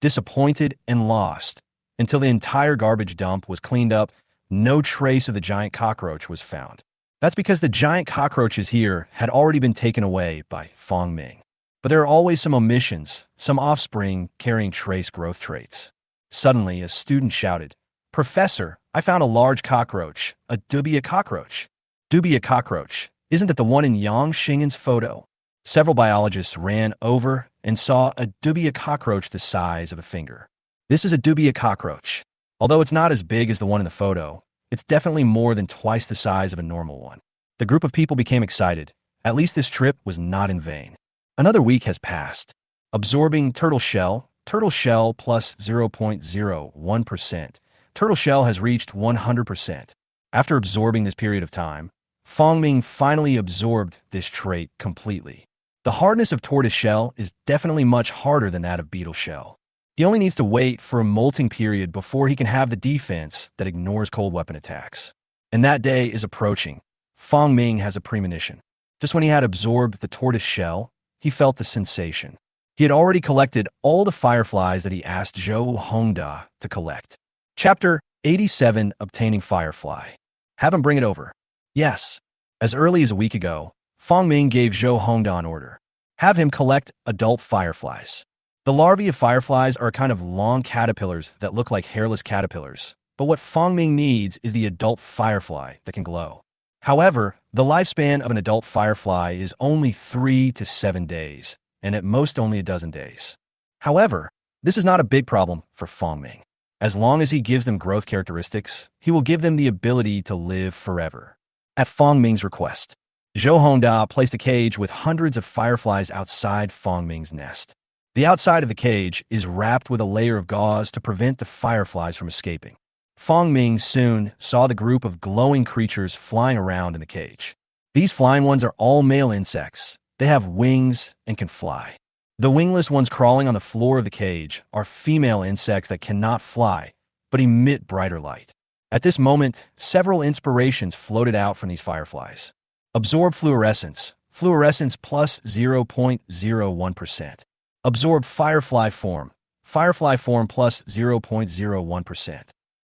Disappointed and lost. Until the entire garbage dump was cleaned up, no trace of the giant cockroach was found. That's because the giant cockroaches here had already been taken away by Fong Ming. But there are always some omissions, some offspring carrying trace growth traits. Suddenly, a student shouted, "Professor, I found a large cockroach, a dubia cockroach." Dubia cockroach, isn't that the one in Yang Xing'an's photo? Several biologists ran over and saw a dubia cockroach the size of a finger. This is a dubia cockroach. Although it's not as big as the one in the photo, it's definitely more than twice the size of a normal one. The group of people became excited. At least this trip was not in vain. Another week has passed. Absorbing turtle shell plus 0.01%. Turtle shell has reached 100%. After absorbing this period of time, Fong Ming finally absorbed this trait completely. The hardness of tortoise shell is definitely much harder than that of beetle shell. He only needs to wait for a molting period before he can have the defense that ignores cold weapon attacks. And that day is approaching. Fong Ming has a premonition. Just when he had absorbed the tortoise shell, he felt the sensation. He had already collected all the fireflies that he asked Zhou Hongda to collect. Chapter 87, Obtaining Firefly. Have him bring it over. Yes. As early as a week ago, Fong Ming gave Zhou Hongda an order. Have him collect adult fireflies. The larvae of fireflies are a kind of long caterpillars that look like hairless caterpillars, but what Fong Ming needs is the adult firefly that can glow. However, the lifespan of an adult firefly is only 3 to 7 days, and at most only a dozen days. However, this is not a big problem for Fong Ming. As long as he gives them growth characteristics, he will give them the ability to live forever. At Fong Ming's request, Zhou Hongda placed a cage with hundreds of fireflies outside Fong Ming's nest. The outside of the cage is wrapped with a layer of gauze to prevent the fireflies from escaping. Fong Ming soon saw the group of glowing creatures flying around in the cage. These flying ones are all male insects. They have wings and can fly. The wingless ones crawling on the floor of the cage are female insects that cannot fly, but emit brighter light. At this moment, several inspirations floated out from these fireflies. Absorb fluorescence plus 0.01%. Absorb firefly form plus 0.01%.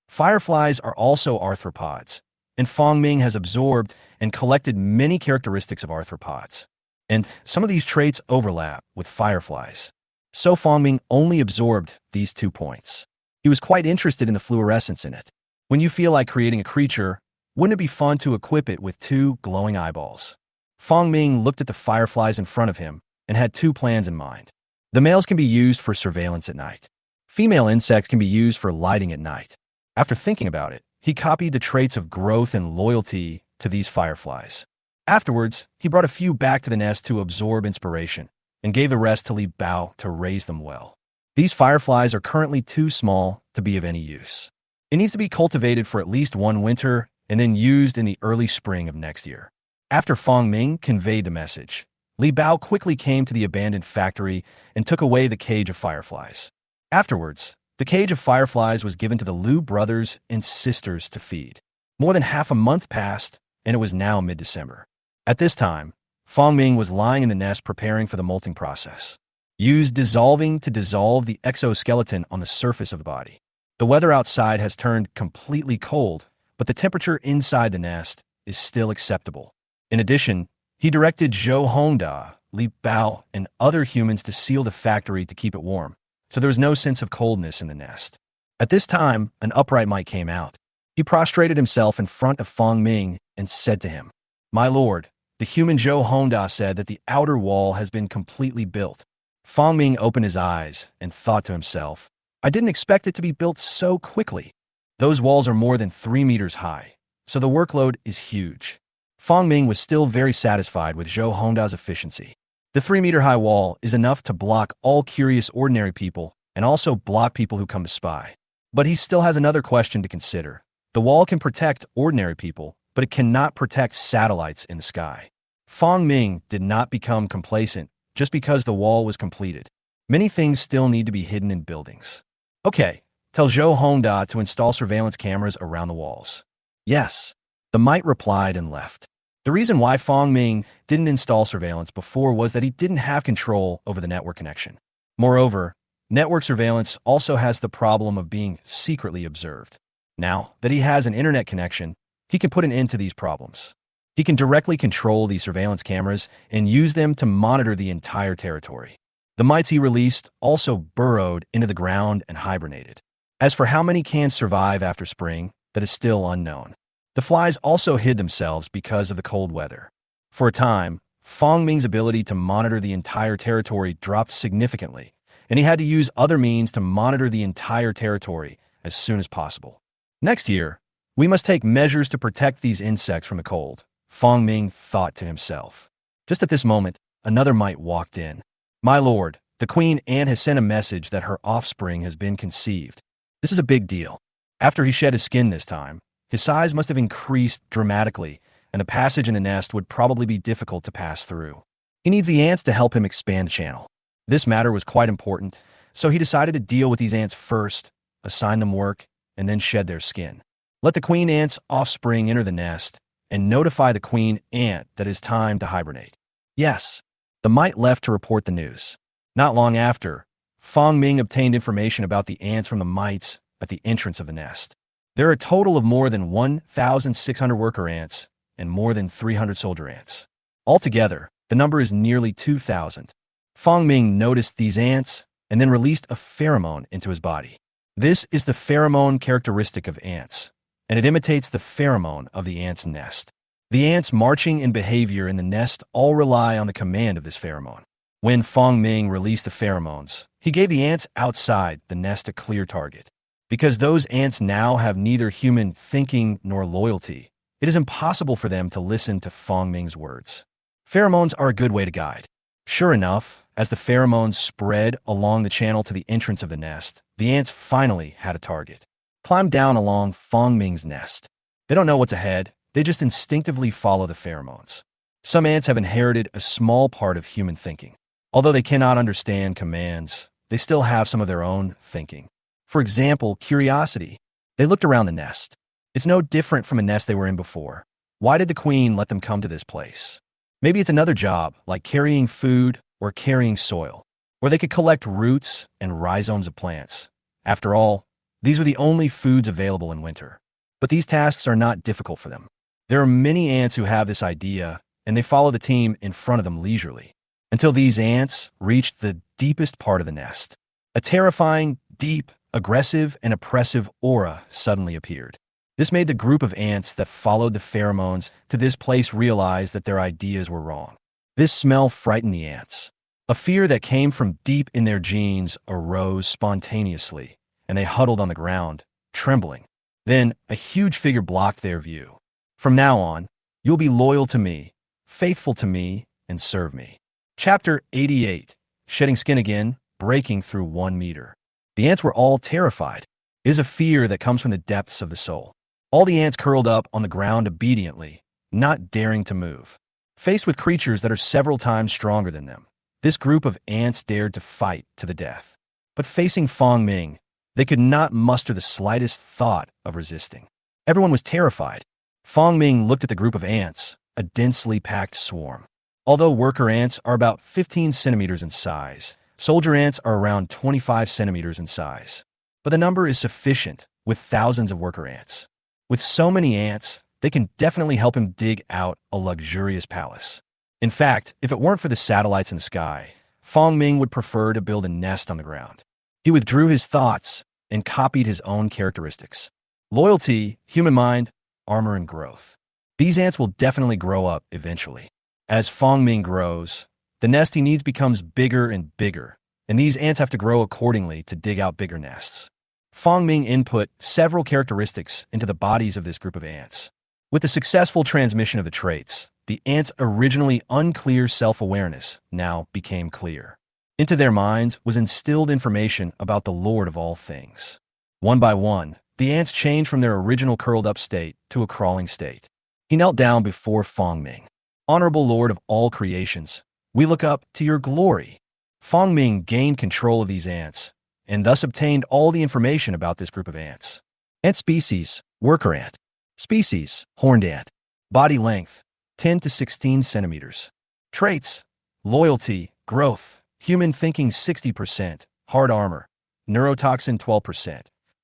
Fireflies are also arthropods, and Fong Ming has absorbed and collected many characteristics of arthropods. And some of these traits overlap with fireflies. So Fong Ming only absorbed these 2 points. He was quite interested in the fluorescence in it. When you feel like creating a creature, wouldn't it be fun to equip it with 2 glowing eyeballs? Fong Ming looked at the fireflies in front of him and had 2 plans in mind. The males can be used for surveillance at night. Female insects can be used for lighting at night. After thinking about it, he copied the traits of growth and loyalty to these fireflies. Afterwards, he brought a few back to the nest to absorb inspiration and gave the rest to Li Bao to raise them well. These fireflies are currently too small to be of any use. It needs to be cultivated for at least 1 winter and then used in the early spring of next year. After Fong Ming conveyed the message, Li Bao quickly came to the abandoned factory and took away the cage of fireflies. Afterwards, the cage of fireflies was given to the Liu brothers and sisters to feed. More than half a month passed, and it was now mid-December. At this time, Fong Ming was lying in the nest preparing for the molting process. Use dissolving to dissolve the exoskeleton on the surface of the body. The weather outside has turned completely cold, but the temperature inside the nest is still acceptable. In addition, he directed Zhou Hongda, Li Bao, and other humans to seal the factory to keep it warm, so there was no sense of coldness in the nest. At this time, an upright mite came out. He prostrated himself in front of Fong Ming and said to him, "My lord, The human Zhou Hongda said that the outer wall has been completely built. Fang Ming opened his eyes and thought to himself, I didn't expect it to be built so quickly. Those walls are more than 3 meters high, so the workload is huge. Fang Ming was still very satisfied with Zhou Hongda's efficiency. The 3-meter-high wall is enough to block all curious ordinary people and also block people who come to spy. But he still has another question to consider. The wall can protect ordinary people, but it cannot protect satellites in the sky. Fang Ming did not become complacent just because the wall was completed. Many things still need to be hidden in buildings. Okay, tell Zhou Hongda to install surveillance cameras around the walls. Yes, the mite replied and left. The reason why Fang Ming didn't install surveillance before was that he didn't have control over the network connection. Moreover, network surveillance also has the problem of being secretly observed. Now that he has an internet connection, he can put an end to these problems. He can directly control these surveillance cameras and use them to monitor the entire territory. The mites he released also burrowed into the ground and hibernated. As for how many can survive after spring, that is still unknown. The flies also hid themselves because of the cold weather. For a time, Fang Ming's ability to monitor the entire territory dropped significantly, and he had to use other means to monitor the entire territory as soon as possible. Next year, we must take measures to protect these insects from the cold, Fang Ming thought to himself. Just at this moment, another mite walked in. My lord, the queen ant has sent a message that her offspring has been conceived. This is a big deal. After he shed his skin this time, his size must have increased dramatically, and the passage in the nest would probably be difficult to pass through. He needs the ants to help him expand the channel. This matter was quite important, so he decided to deal with these ants first, assign them work, and then shed their skin. Let the queen ant's offspring enter the nest, and notify the queen ant that it is time to hibernate. Yes, the mite left to report the news. Not long after, Fang Ming obtained information about the ants from the mites at the entrance of the nest. There are a total of more than 1,600 worker ants and more than 300 soldier ants. Altogether, the number is nearly 2,000. Fang Ming noticed these ants and then released a pheromone into his body. This is the pheromone characteristic of ants, and it imitates the pheromone of the ant's nest. The ants marching in behavior in the nest all rely on the command of this pheromone. When Fang Ming released the pheromones, he gave the ants outside the nest a clear target. Because those ants now have neither human thinking nor loyalty, it is impossible for them to listen to Fang Ming's words. Pheromones are a good way to guide. Sure enough, as the pheromones spread along the channel to the entrance of the nest, the ants finally had a target. Climb down along Fang Ming's nest. They don't know what's ahead, they just instinctively follow the pheromones. Some ants have inherited a small part of human thinking. Although they cannot understand commands, they still have some of their own thinking. For example, curiosity. They looked around the nest. It's no different from a nest they were in before. Why did the queen let them come to this place? Maybe it's another job, like carrying food or carrying soil, where they could collect roots and rhizomes of plants. After all, these were the only foods available in winter. But these tasks are not difficult for them. There are many ants who have this idea, and they follow the team in front of them leisurely, until these ants reached the deepest part of the nest. A terrifying, deep, aggressive, and oppressive aura suddenly appeared. This made the group of ants that followed the pheromones to this place realize that their ideas were wrong. This smell frightened the ants. A fear that came from deep in their genes arose spontaneously, and they huddled on the ground, trembling. Then, a huge figure blocked their view. From now on, you'll be loyal to me, faithful to me, and serve me. Chapter 88. Shedding skin again, breaking through 1 meter. The ants were all terrified. It is a fear that comes from the depths of the soul. All the ants curled up on the ground obediently, not daring to move. Faced with creatures that are several times stronger than them, this group of ants dared to fight to the death. But facing Fang Ming, they could not muster the slightest thought of resisting. Everyone was terrified. Fang Ming looked at the group of ants, a densely packed swarm. Although worker ants are about 15 centimeters in size, soldier ants are around 25 centimeters in size. But the number is sufficient with thousands of worker ants. With so many ants, they can definitely help him dig out a luxurious palace. In fact, if it weren't for the satellites in the sky, Fang Ming would prefer to build a nest on the ground. He withdrew his thoughts and copied his own characteristics. Loyalty, human mind, armor, and growth. These ants will definitely grow up eventually. As Fong Ming grows, the nest he needs becomes bigger and bigger, and these ants have to grow accordingly to dig out bigger nests. Fong Ming input several characteristics into the bodies of this group of ants. With the successful transmission of the traits, the ants' originally unclear self-awareness now became clear. Into their minds was instilled information about the Lord of all things. One by one, the ants changed from their original curled-up state to a crawling state. He knelt down before Fong Ming. Honorable Lord of all creations, we look up to your glory. Fong Ming gained control of these ants, and thus obtained all the information about this group of ants. Ant species, worker ant. Species, horned ant. Body length, 10 to 16 centimeters. Traits, loyalty, growth, human thinking 60%, hard armor, neurotoxin 12%,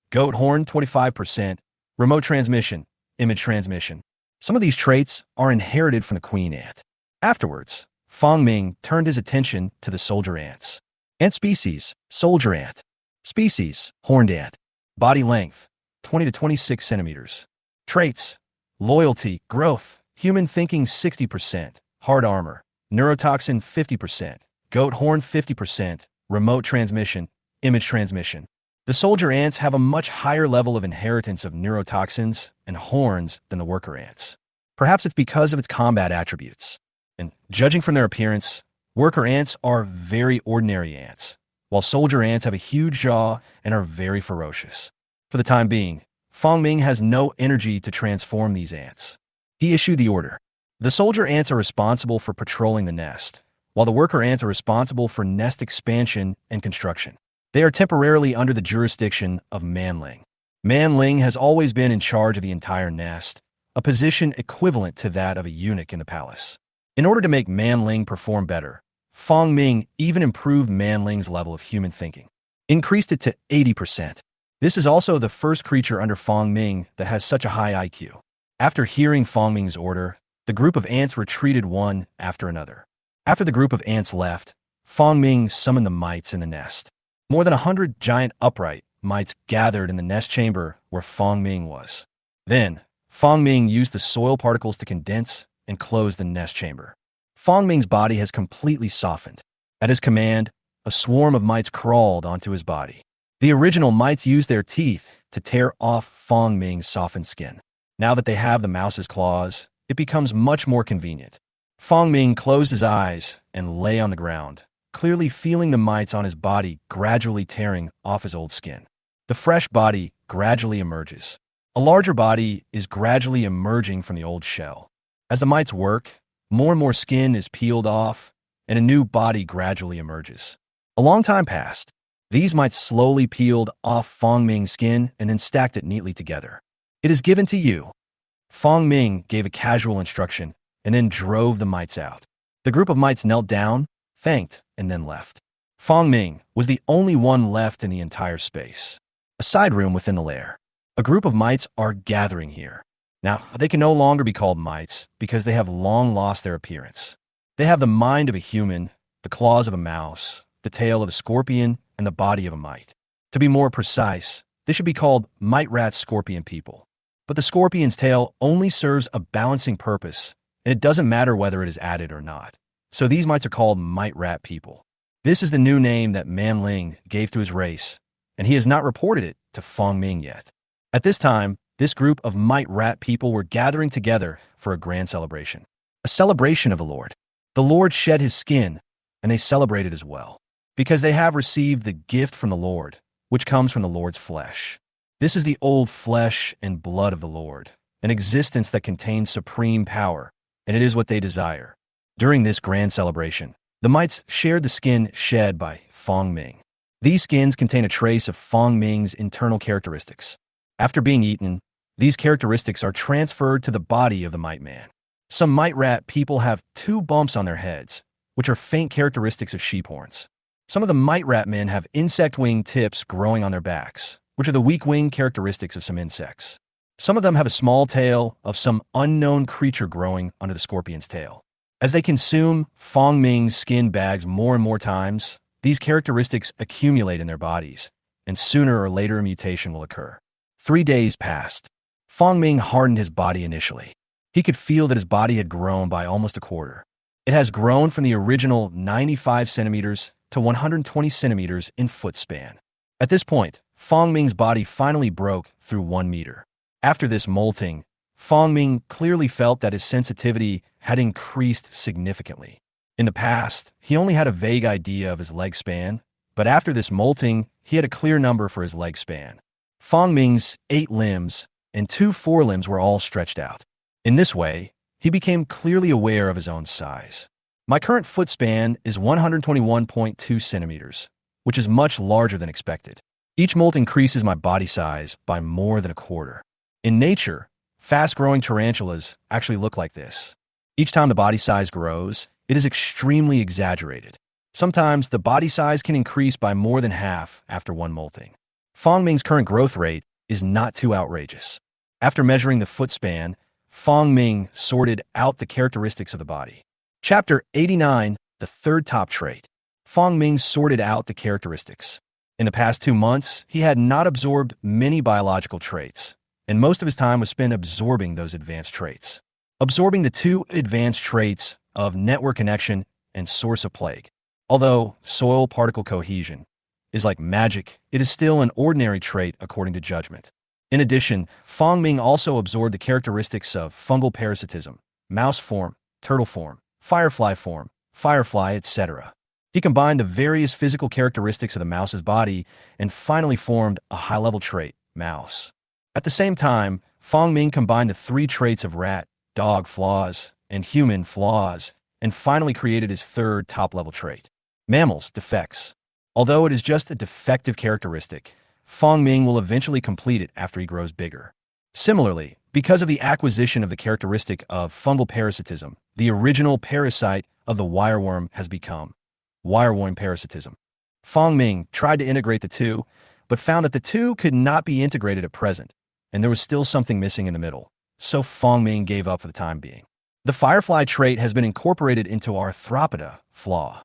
goat horn 25%, remote transmission, image transmission. Some of these traits are inherited from the queen ant. Afterwards, Fong Ming turned his attention to the soldier ants. Ant species, soldier ant. Species, horned ant. Body length, 20 to 26 centimeters. Traits, loyalty, growth, human thinking 60%, hard armor, neurotoxin 50%, goat horn 50%, remote transmission, image transmission. The soldier ants have a much higher level of inheritance of neurotoxins and horns than the worker ants. Perhaps it's because of its combat attributes. And judging from their appearance, worker ants are very ordinary ants, while soldier ants have a huge jaw and are very ferocious. For the time being, Fong Ming has no energy to transform these ants. He issued the order. The soldier ants are responsible for patrolling the nest, while the worker ants are responsible for nest expansion and construction. They are temporarily under the jurisdiction of Manling. Manling has always been in charge of the entire nest, a position equivalent to that of a eunuch in the palace. In order to make Manling perform better, Fong Ming even improved Manling's level of human thinking, increased it to 80%. This is also the first creature under Fong Ming that has such a high IQ. After hearing Fong Ming's order, the group of ants retreated one after another. After the group of ants left, Fong Ming summoned the mites in the nest. More than 100 giant upright mites gathered in the nest chamber where Fong Ming was. Then, Fong Ming used the soil particles to condense and close the nest chamber. Fong Ming's body has completely softened. At his command, a swarm of mites crawled onto his body. The original mites used their teeth to tear off Fong Ming's softened skin. Now that they have the mouse's claws, it becomes much more convenient. Fong Ming closed his eyes and lay on the ground, clearly feeling the mites on his body gradually tearing off his old skin. The fresh body gradually emerges. A larger body is gradually emerging from the old shell. As the mites work, more and more skin is peeled off, and a new body gradually emerges. A long time passed. These mites slowly peeled off Fong Ming's skin and then stacked it neatly together. It is given to you. Fong Ming gave a casual instruction and then drove the mites out. The group of mites knelt down, thanked, and then left. Fong Ming was the only one left in the entire space. A side room within the lair. A group of mites are gathering here. Now, they can no longer be called mites because they have long lost their appearance. They have the mind of a human, the claws of a mouse, the tail of a scorpion, and the body of a mite. To be more precise, they should be called mite-rat scorpion people. But the scorpion's tail only serves a balancing purpose, and it doesn't matter whether it is added or not. So these mites are called mite-rat people. This is the new name that Manling gave to his race, and he has not reported it to Fong Ming yet. At this time, this group of mite-rat people were gathering together for a grand celebration. A celebration of the Lord. The Lord shed his skin, and they celebrated as well, because they have received the gift from the Lord, which comes from the Lord's flesh. This is the old flesh and blood of the Lord, an existence that contains supreme power, and it is what they desire. During this grand celebration, the mites shared the skin shed by Fong Ming. These skins contain a trace of Fong Ming's internal characteristics. After being eaten, these characteristics are transferred to the body of the mite man. Some mite rat people have 2 bumps on their heads, which are faint characteristics of sheep horns. Some of the mite rat men have insect wing tips growing on their backs, which are the weak wing characteristics of some insects. Some of them have a small tail of some unknown creature growing under the scorpion's tail. As they consume Fong Ming's skin bags more and more times, these characteristics accumulate in their bodies, and sooner or later a mutation will occur. 3 days passed. Fong Ming hardened his body initially. He could feel that his body had grown by almost a quarter. It has grown from the original 95 centimeters to 120 centimeters in foot span. At this point, Fong Ming's body finally broke through 1 meter. After this molting, Fong Ming clearly felt that his sensitivity had increased significantly. In the past, he only had a vague idea of his leg span, but after this molting, he had a clear number for his leg span. Fong Ming's 8 limbs and 2 forelimbs were all stretched out. In this way, he became clearly aware of his own size. My current foot span is 121.2 centimeters, which is much larger than expected. Each molt increases my body size by more than a quarter. In nature, fast-growing tarantulas actually look like this. Each time the body size grows, it is extremely exaggerated. Sometimes the body size can increase by more than half after one molting. Fong Ming's current growth rate is not too outrageous. After measuring the foot span, Fong Ming sorted out the characteristics of the body. Chapter 89, the third top trait. Fong Ming sorted out the characteristics. In the past 2 months, he had not absorbed many biological traits, and most of his time was spent absorbing those advanced traits. Absorbing the 2 advanced traits of network connection and source of plague. Although soil particle cohesion is like magic, it is still an ordinary trait according to judgment. In addition, Fong Ming also absorbed the characteristics of fungal parasitism, mouse form, turtle form, firefly, etc. He combined the various physical characteristics of the mouse's body and finally formed a high-level trait, mouse. At the same time, Fong Ming combined the 3 traits of rat, dog flaws, and human flaws, and finally created his third top-level trait, mammals defects. Although it is just a defective characteristic, Fong Ming will eventually complete it after he grows bigger. Similarly, because of the acquisition of the characteristic of fungal parasitism, the original parasite of the wireworm has become wireworm parasitism. Fong Ming tried to integrate the 2, but found that the 2 could not be integrated at present, and there was still something missing in the middle, so Fong Ming gave up for the time being. The firefly trait has been incorporated into arthropoda flaw.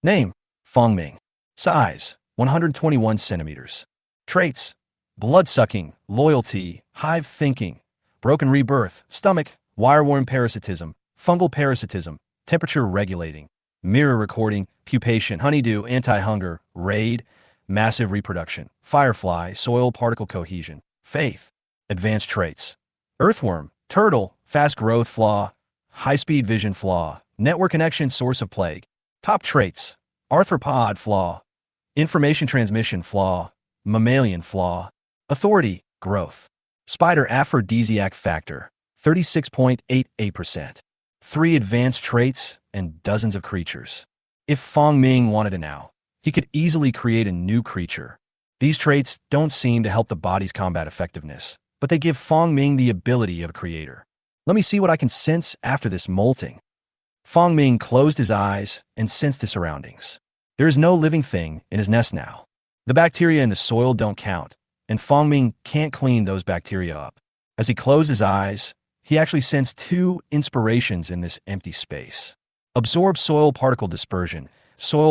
Name, Fong Ming. Size, 121 centimeters. Traits, blood-sucking, loyalty, hive thinking, broken rebirth, stomach, wireworm parasitism, fungal parasitism, temperature regulating, mirror recording, pupation, honeydew, anti-hunger, raid, massive reproduction, firefly, soil particle cohesion, faith, advanced traits, earthworm, turtle, fast growth flaw, high-speed vision flaw, network connection source of plague, top traits, arthropod flaw, information transmission flaw, mammalian flaw, authority, growth, spider aphrodisiac factor, 36.88%, 3 advanced traits, and dozens of creatures. If Fong Ming wanted to now, he could easily create a new creature. These traits don't seem to help the body's combat effectiveness, but they give Fong Ming the ability of a creator. Let me see what I can sense after this molting. Fong Ming closed his eyes and sensed his surroundings. There is no living thing in his nest now. The bacteria in the soil don't count, and Fong Ming can't clean those bacteria up. As he closed his eyes, he actually sensed 2 inspirations in this empty space. Absorb soil particle dispersion plus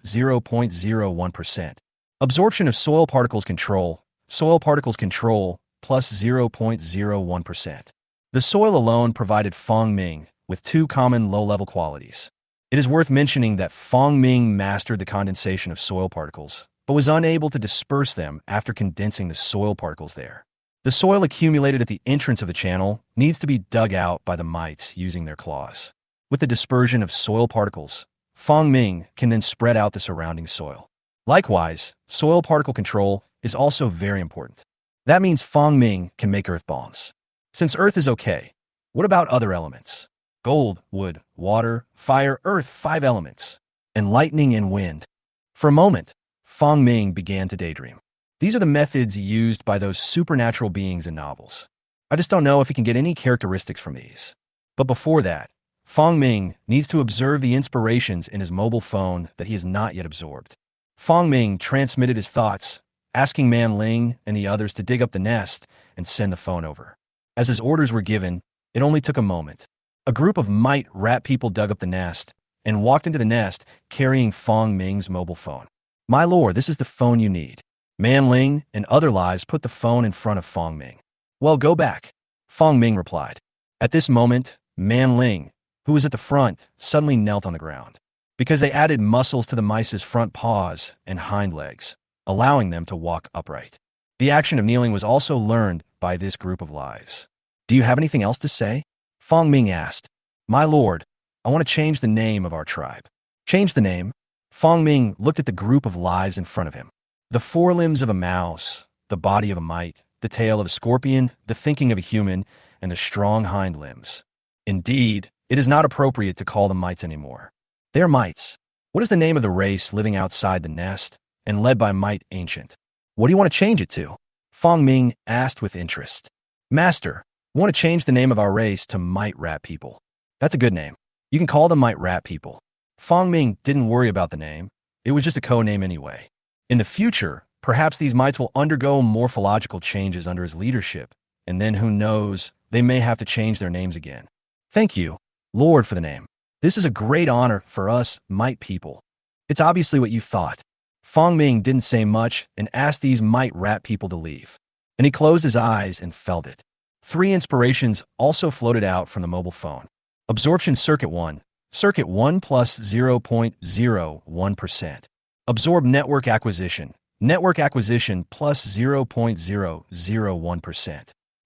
0.01%. Absorption of soil particles control plus 0.01%. The soil alone provided Fong Ming with 2 common low-level qualities. It is worth mentioning that Fong Ming mastered the condensation of soil particles, but was unable to disperse them after condensing the soil particles there. The soil accumulated at the entrance of the channel needs to be dug out by the mites using their claws. With the dispersion of soil particles, Fong Ming can then spread out the surrounding soil. Likewise, soil particle control is also very important. That means Fong Ming can make earth bombs. Since earth is okay, what about other elements? Gold, wood, water, fire, earth, 5 elements, and lightning and wind. For a moment, Fong Ming began to daydream. These are the methods used by those supernatural beings in novels. I just don't know if he can get any characteristics from these. But before that, Fong Ming needs to observe the inspirations in his mobile phone that he has not yet absorbed. Fong Ming transmitted his thoughts, asking Man Ling and the others to dig up the nest and send the phone over. As his orders were given, it only took a moment. A group of mite rat people dug up the nest and walked into the nest carrying Fong Ming's mobile phone. My lord, this is the phone you need. Man Ling and other lives put the phone in front of Fong Ming. Well, go back, Fong Ming replied. At this moment, Man Ling, who was at the front, suddenly knelt on the ground, because they added muscles to the mice's front paws and hind legs, allowing them to walk upright. The action of kneeling was also learned by this group of lives. Do you have anything else to say? Fong Ming asked. My lord, I want to change the name of our tribe. Change the name? Fong Ming looked at the group of lives in front of him. The forelimbs of a mouse, the body of a mite, the tail of a scorpion, the thinking of a human, and the strong hind limbs. Indeed, it is not appropriate to call them mites anymore. They are mites. What is the name of the race living outside the nest and led by Mite Ancient? What do you want to change it to? Fong Ming asked with interest. Master, we want to change the name of our race to Mite Rat People. That's a good name. You can call them Mite Rat People. Fong Ming didn't worry about the name. It was just a code-name anyway. In the future, perhaps these mites will undergo morphological changes under his leadership, and then who knows, they may have to change their names again. Thank you, Lord, for the name. This is a great honor for us, Mite People. It's obviously what you thought. Fong Ming didn't say much and asked these Mite Rat People to leave. And he closed his eyes and felt it. 3 inspirations also floated out from the mobile phone. Absorption Circuit 1. Circuit 1 plus 0.01%. Absorb Network Acquisition. Network Acquisition plus 0.001%.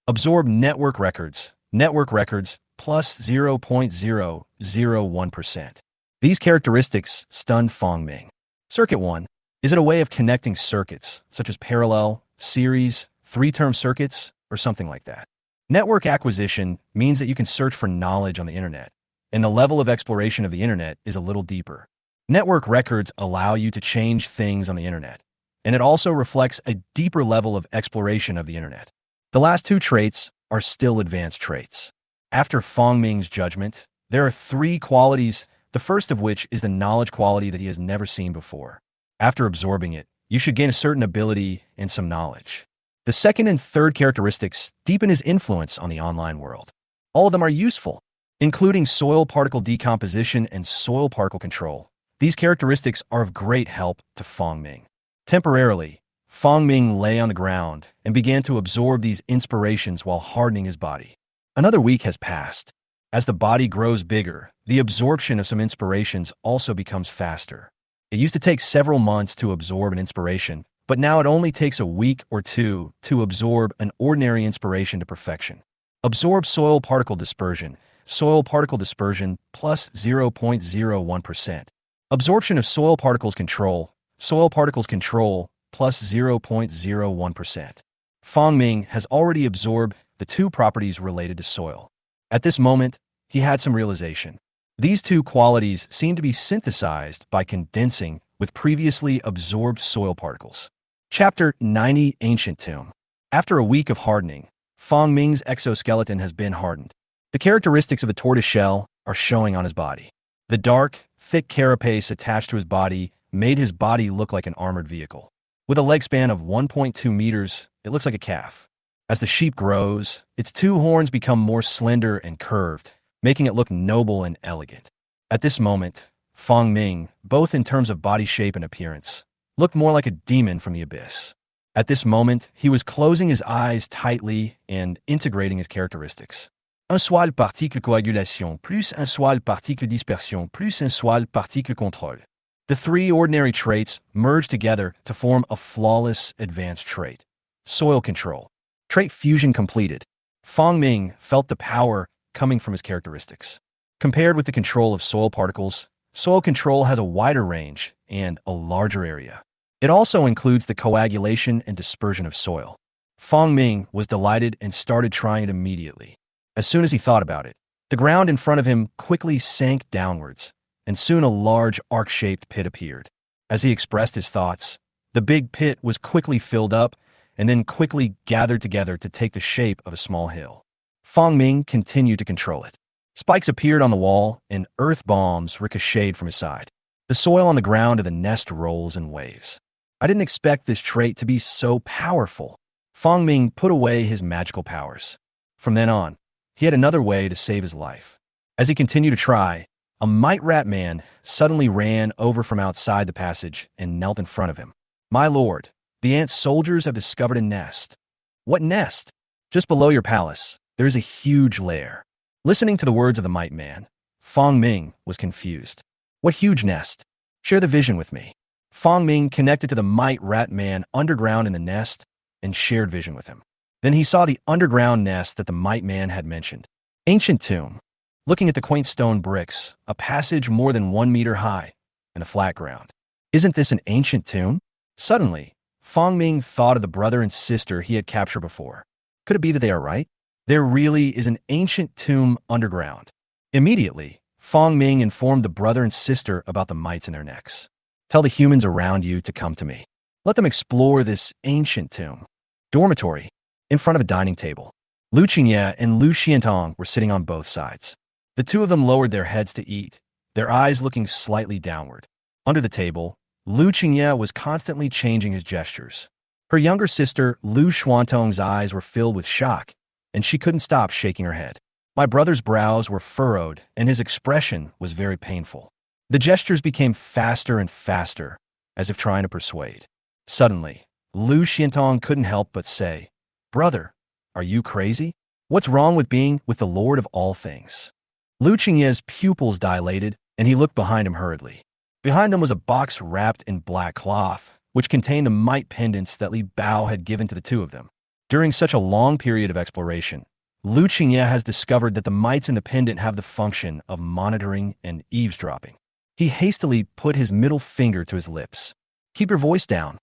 Absorb Network Records. Network Records plus 0.001%. These characteristics stunned Fong Ming. Circuit 1. Is it a way of connecting circuits, such as parallel, series, 3-term circuits, or something like that? Network acquisition means that you can search for knowledge on the internet, and the level of exploration of the internet is a little deeper. Network records allow you to change things on the internet, and it also reflects a deeper level of exploration of the internet. The last 2 traits are still advanced traits. After Fong Ming's judgment, there are 3 qualities, the first of which is the knowledge quality that he has never seen before. After absorbing it, you should gain a certain ability and some knowledge. The second and third characteristics deepen his influence on the online world. All of them are useful, including soil particle decomposition and soil particle control. These characteristics are of great help to Fong Ming. Temporarily, Fong Ming lay on the ground and began to absorb these inspirations while hardening his body. Another week has passed. As the body grows bigger, the absorption of some inspirations also becomes faster. It used to take several months to absorb an inspiration, but now it only takes a week or 2 to absorb an ordinary inspiration to perfection. Absorb Soil Particle Dispersion. Soil particle dispersion plus 0.01%. Absorption of soil particles control. Soil particles control plus 0.01%. Fong Ming has already absorbed the 2 properties related to soil. At this moment, he had some realization. These 2 qualities seem to be synthesized by condensing with previously absorbed soil particles. Chapter 90 Ancient Tomb. After a week of hardening, Fong Ming's exoskeleton has been hardened. The characteristics of the tortoise shell are showing on his body. The dark, thick carapace attached to his body made his body look like an armored vehicle. With a leg span of 1.2 meters, it looks like a calf. As the sheep grows, its 2 horns become more slender and curved, making it look noble and elegant. At this moment, Fong Ming, both in terms of body shape and appearance, looked more like a demon from the abyss. At this moment, he was closing his eyes tightly and integrating his characteristics. Un soil particle coagulation plus un soil particle dispersion plus un soil particle contrôle. The 3 ordinary traits merge together to form a flawless advanced trait. Soil control. Trait fusion completed. Fong Ming felt the power coming from his characteristics. Compared with the control of soil particles, soil control has a wider range and a larger area. It also includes the coagulation and dispersion of soil. Fong Ming was delighted and started trying it immediately. As soon as he thought about it, the ground in front of him quickly sank downwards, and soon a large arc-shaped pit appeared. As he expressed his thoughts, the big pit was quickly filled up and then quickly gathered together to take the shape of a small hill. Fong Ming continued to control it. Spikes appeared on the wall, and earth bombs ricocheted from his side. The soil on the ground of the nest rolls in waves. I didn't expect this trait to be so powerful. Fong Ming put away his magical powers. From then on, he had another way to save his life. As he continued to try, a mite rat man suddenly ran over from outside the passage and knelt in front of him. My lord, the ant soldiers have discovered a nest. What nest? Just below your palace, there is a huge lair. Listening to the words of the mite man, Fong Ming was confused. What huge nest? Share the vision with me. Fong Ming connected to the mite rat man underground in the nest and shared vision with him. Then he saw the underground nest that the mite man had mentioned. Ancient tomb. Looking at the quaint stone bricks, a passage more than 1 meter high, and a flat ground. Isn't this an ancient tomb? Suddenly, Fong Ming thought of the brother and sister he had captured before. Could it be that they are right? There really is an ancient tomb underground. Immediately, Fong Ming informed the brother and sister about the mites in their necks. Tell the humans around you to come to me. Let them explore this ancient tomb. Dormitory, in front of a dining table. Lu Qingye and Lu Xiantong were sitting on both sides. The two of them lowered their heads to eat, their eyes looking slightly downward. Under the table, Lu Qingye was constantly changing his gestures. Her younger sister, Lu Xuantong's eyes were filled with shock, and she couldn't stop shaking her head. My brother's brows were furrowed, and his expression was very painful. The gestures became faster and faster, as if trying to persuade. Suddenly, Lu Xiantong couldn't help but say, "Brother, are you crazy? What's wrong with being with the Lord of all things?" Lu Qingye's pupils dilated, and he looked behind him hurriedly. Behind them was a box wrapped in black cloth, which contained the mite pendants that Li Bao had given to the two of them. During such a long period of exploration, Lu Qingye has discovered that the mites in the pendant have the function of monitoring and eavesdropping. He hastily put his middle finger to his lips. "Keep your voice down,"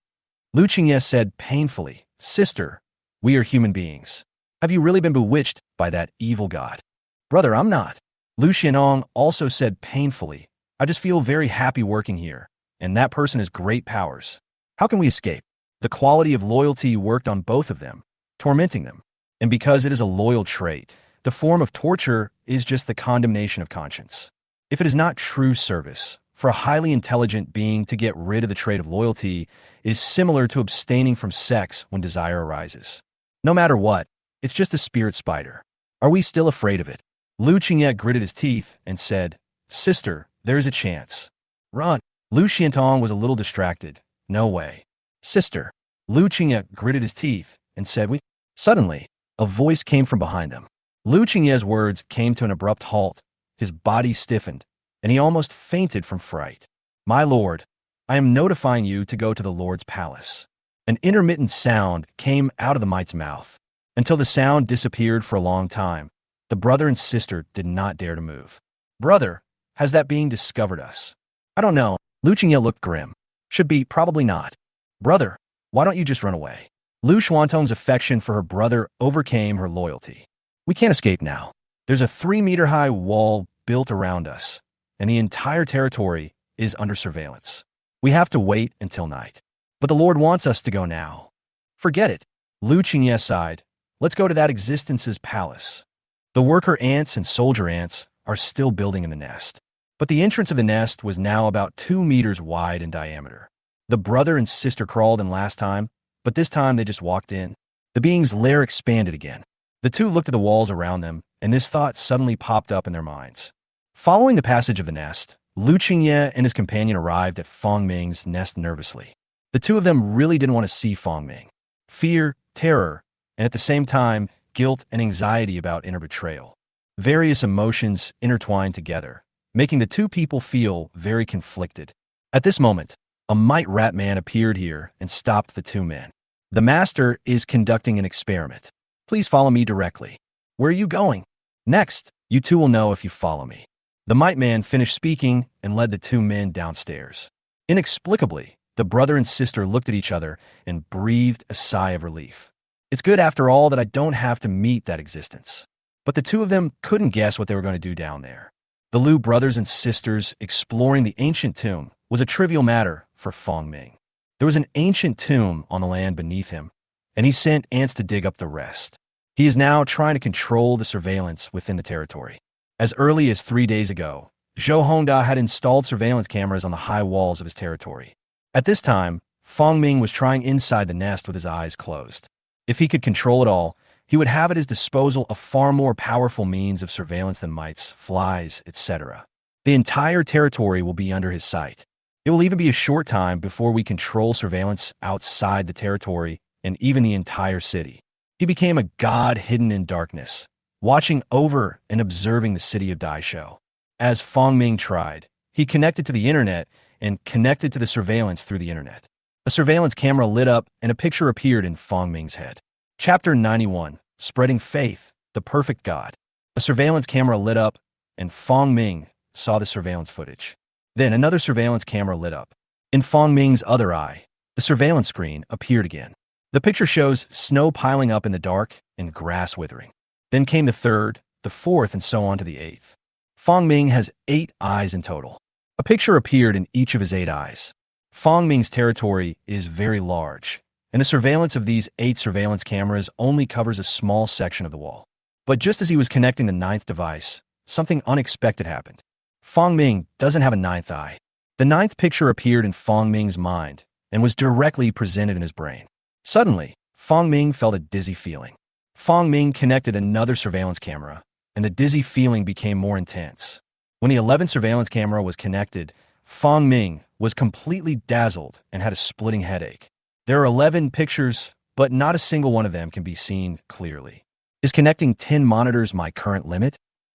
Lu Qingye said painfully. "Sister, we are human beings. Have you really been bewitched by that evil god?" "Brother, I'm not." Lu Xianong also said painfully, "I just feel very happy working here, and that person has great powers. How can we escape?" The quality of loyalty worked on both of them, tormenting them. And because it is a loyal trait, the form of torture is just the condemnation of conscience. If it is not true service, for a highly intelligent being to get rid of the trait of loyalty is similar to abstaining from sex when desire arises. No matter what, it's just a spirit spider. Are we still afraid of it? Lu Qingye gritted his teeth and said, "Sister, there's a chance. Run." Lu Xiantong was a little distracted. "No way." "Sister." Lu Qingye gritted his teeth and said, "We." Suddenly, a voice came from behind them. Lu Qingye's words came to an abrupt halt. His body stiffened, and he almost fainted from fright. "My lord, I am notifying you to go to the Lord's palace." An intermittent sound came out of the mite's mouth. Until the sound disappeared for a long time, the brother and sister did not dare to move. "Brother, has that being discovered us?" "I don't know." Lu Qingye looked grim. "Should be, probably not." "Brother, why don't you just run away?" Lu Xuantong's affection for her brother overcame her loyalty. "We can't escape now. There's a 3-meter-high wall built around us, and the entire territory is under surveillance. We have to wait until night. But the Lord wants us to go now." "Forget it." Lu Qingye sighed. "Let's go to that existence's palace." The worker ants and soldier ants are still building in the nest. But the entrance of the nest was now about 2 meters wide in diameter. The brother and sister crawled in last time, but this time they just walked in. The being's lair expanded again. The two looked at the walls around them, and this thought suddenly popped up in their minds. Following the passage of the nest, Lu Qingye and his companion arrived at Fong Ming's nest nervously. The two of them really didn't want to see Fong Ming. Fear, terror, and at the same time, guilt and anxiety about inner betrayal. Various emotions intertwined together, making the two people feel very conflicted. At this moment, a mite rat man appeared here and stopped the two men. "The master is conducting an experiment. Please follow me directly." "Where are you going?" "Next, you two will know if you follow me." The mite man finished speaking and led the two men downstairs. Inexplicably, the brother and sister looked at each other and breathed a sigh of relief. It's good after all that I don't have to meet that existence. But the two of them couldn't guess what they were going to do down there. The Lu brothers and sisters exploring the ancient tomb was a trivial matter for Fong Ming. There was an ancient tomb on the land beneath him, and he sent ants to dig up the rest. He is now trying to control the surveillance within the territory. As early as 3 days ago, Zhou Hongda had installed surveillance cameras on the high walls of his territory. At this time, Fong Ming was trying inside the nest with his eyes closed. If he could control it all, he would have at his disposal a far more powerful means of surveillance than mites, flies, etc. The entire territory will be under his sight. It will even be a short time before we control surveillance outside the territory and even the entire city. He became a god hidden in darkness, watching over and observing the city of Daisho. As Fong Ming tried, he connected to the internet and connected to the surveillance through the internet. A surveillance camera lit up and a picture appeared in Fong Ming's head. Chapter 91, Spreading Faith, the Perfect God. A surveillance camera lit up and Fong Ming saw the surveillance footage. Then another surveillance camera lit up. In Fong Ming's other eye, the surveillance screen appeared again. The picture shows snow piling up in the dark and grass withering. Then came the third, the fourth, and so on to the eighth. Fong Ming has 8 eyes in total. A picture appeared in each of his 8 eyes. Fong Ming's territory is very large, and the surveillance of these 8 surveillance cameras only covers a small section of the wall. But just as he was connecting the 9th device, something unexpected happened. Fong Ming doesn't have a 9th eye. The 9th picture appeared in Fong Ming's mind and was directly presented in his brain. Suddenly, Fong Ming felt a dizzy feeling. Fong Ming connected another surveillance camera, and the dizzy feeling became more intense. When the 11th surveillance camera was connected, Fong Ming was completely dazzled and had a splitting headache. There are 11 pictures, but not a single one of them can be seen clearly. Is connecting 10 monitors my current limit?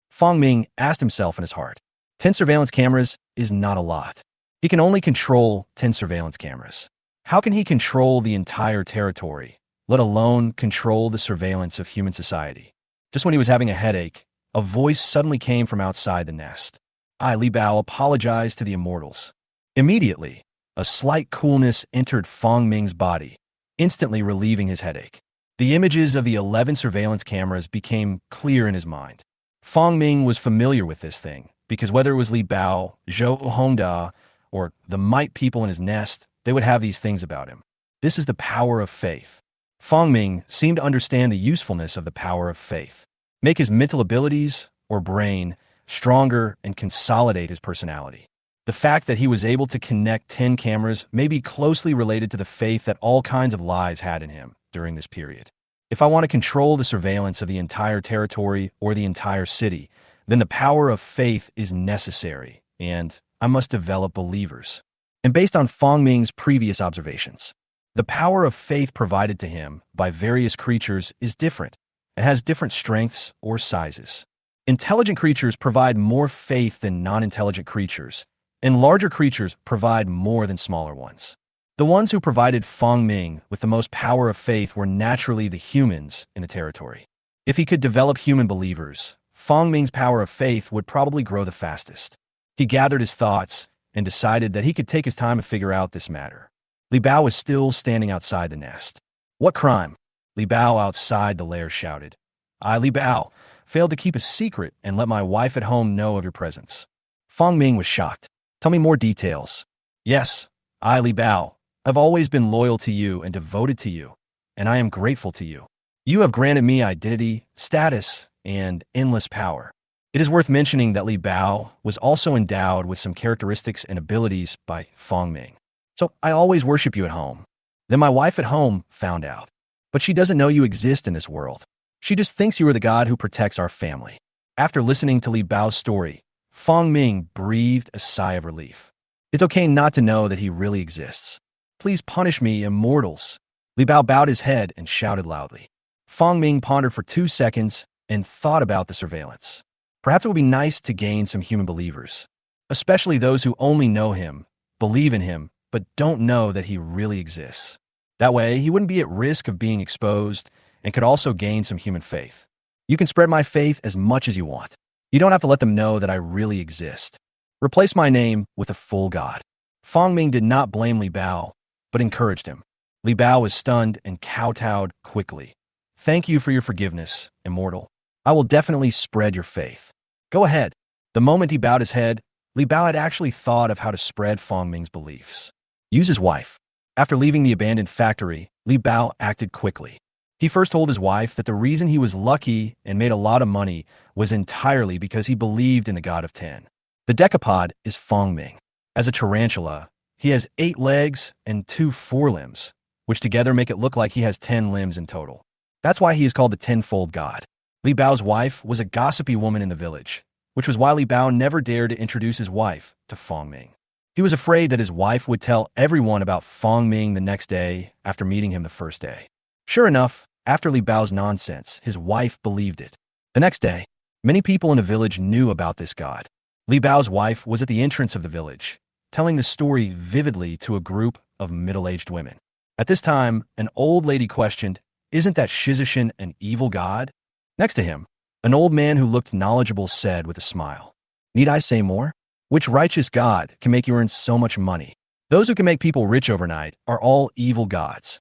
Fong Ming asked himself in his heart. 10 surveillance cameras is not a lot. He can only control 10 surveillance cameras. How can he control the entire territory, let alone control the surveillance of human society? Just when he was having a headache, a voice suddenly came from outside the nest. Li Bao apologized to the immortals. Immediately, a slight coolness entered Fong Ming's body, instantly relieving his headache. The images of the 11 surveillance cameras became clear in his mind. Fong Ming was familiar with this thing, because whether it was Li Bao, Zhou Hongda, or the Might people in his nest, they would have these things about him. This is the power of faith. Fong Ming seemed to understand the usefulness of the power of faith. Make his mental abilities, or brain, stronger and consolidate his personality. The fact that he was able to connect 10 cameras may be closely related to the faith that all kinds of lies had in him during this period. If I want to control the surveillance of the entire territory or the entire city, then the power of faith is necessary, and I must develop believers. And based on Fong Ming's previous observations, the power of faith provided to him by various creatures is different and has different strengths or sizes. Intelligent creatures provide more faith than non-intelligent creatures, and larger creatures provide more than smaller ones. The ones who provided Fong Ming with the most power of faith were naturally the humans in the territory. If he could develop human believers, Fong Ming's power of faith would probably grow the fastest. He gathered his thoughts and decided that he could take his time to figure out this matter. Li Bao was still standing outside the nest. What crime? Li Bao outside the lair shouted. I, Li Bao, failed to keep a secret and let my wife at home know of your presence. Fong Ming was shocked. Tell me more details. Yes, I, Li Bao, have always been loyal to you and devoted to you, and I am grateful to you. You have granted me identity, status, and endless power. It is worth mentioning that Li Bao was also endowed with some characteristics and abilities by Fong Ming. So I always worship you at home. Then my wife at home found out. But she doesn't know you exist in this world. She just thinks you are the God who protects our family. After listening to Li Bao's story, Fong Ming breathed a sigh of relief. It's okay not to know that he really exists. Please punish me, immortals. Li Bao bowed his head and shouted loudly. Fong Ming pondered for 2 seconds and thought about the surveillance. Perhaps it would be nice to gain some human believers, especially those who only know him, believe in him, but don't know that he really exists. That way, he wouldn't be at risk of being exposed and could also gain some human faith. You can spread my faith as much as you want. You don't have to let them know that I really exist. Replace my name with a full God. Fong Ming did not blame Li Bao, but encouraged him. Li Bao was stunned and kowtowed quickly. Thank you for your forgiveness, immortal. I will definitely spread your faith. Go ahead. The moment he bowed his head, Li Bao had actually thought of how to spread Fong Ming's beliefs. Use his wife. After leaving the abandoned factory, Li Bao acted quickly. He first told his wife that the reason he was lucky and made a lot of money was entirely because he believed in the God of 10. The decapod is Fong Ming. As a tarantula, he has 8 legs and 2 forelimbs, which together make it look like he has 10 limbs in total. That's why he is called the tenfold God. Li Bao's wife was a gossipy woman in the village, which was why Li Bao never dared to introduce his wife to Fong Ming. He was afraid that his wife would tell everyone about Fong Ming the next day after meeting him the first day. Sure enough, after Li Bao's nonsense, his wife believed it. The next day, many people in the village knew about this god. Li Bao's wife was at the entrance of the village, telling the story vividly to a group of middle-aged women. At this time, an old lady questioned, "Isn't that Shizishin an evil god?" Next to him, an old man who looked knowledgeable said with a smile, "Need I say more? Which righteous god can make you earn so much money? Those who can make people rich overnight are all evil gods.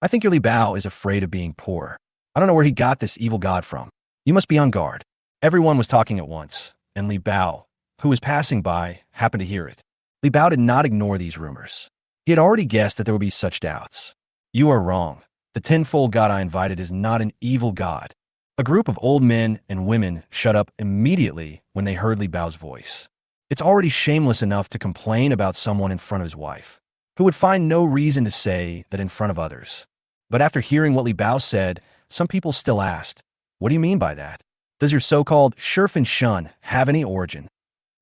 I think your Li Bao is afraid of being poor. I don't know where he got this evil god from. You must be on guard." Everyone was talking at once, and Li Bao, who was passing by, happened to hear it. Li Bao did not ignore these rumors. He had already guessed that there would be such doubts. "You are wrong. The tenfold god I invited is not an evil god." A group of old men and women shut up immediately when they heard Li Bao's voice. It's already shameless enough to complain about someone in front of his wife, who would find no reason to say that in front of others. But after hearing what Li Bao said, some people still asked, "What do you mean by that? Does your so-called Shurfen Shun have any origin?"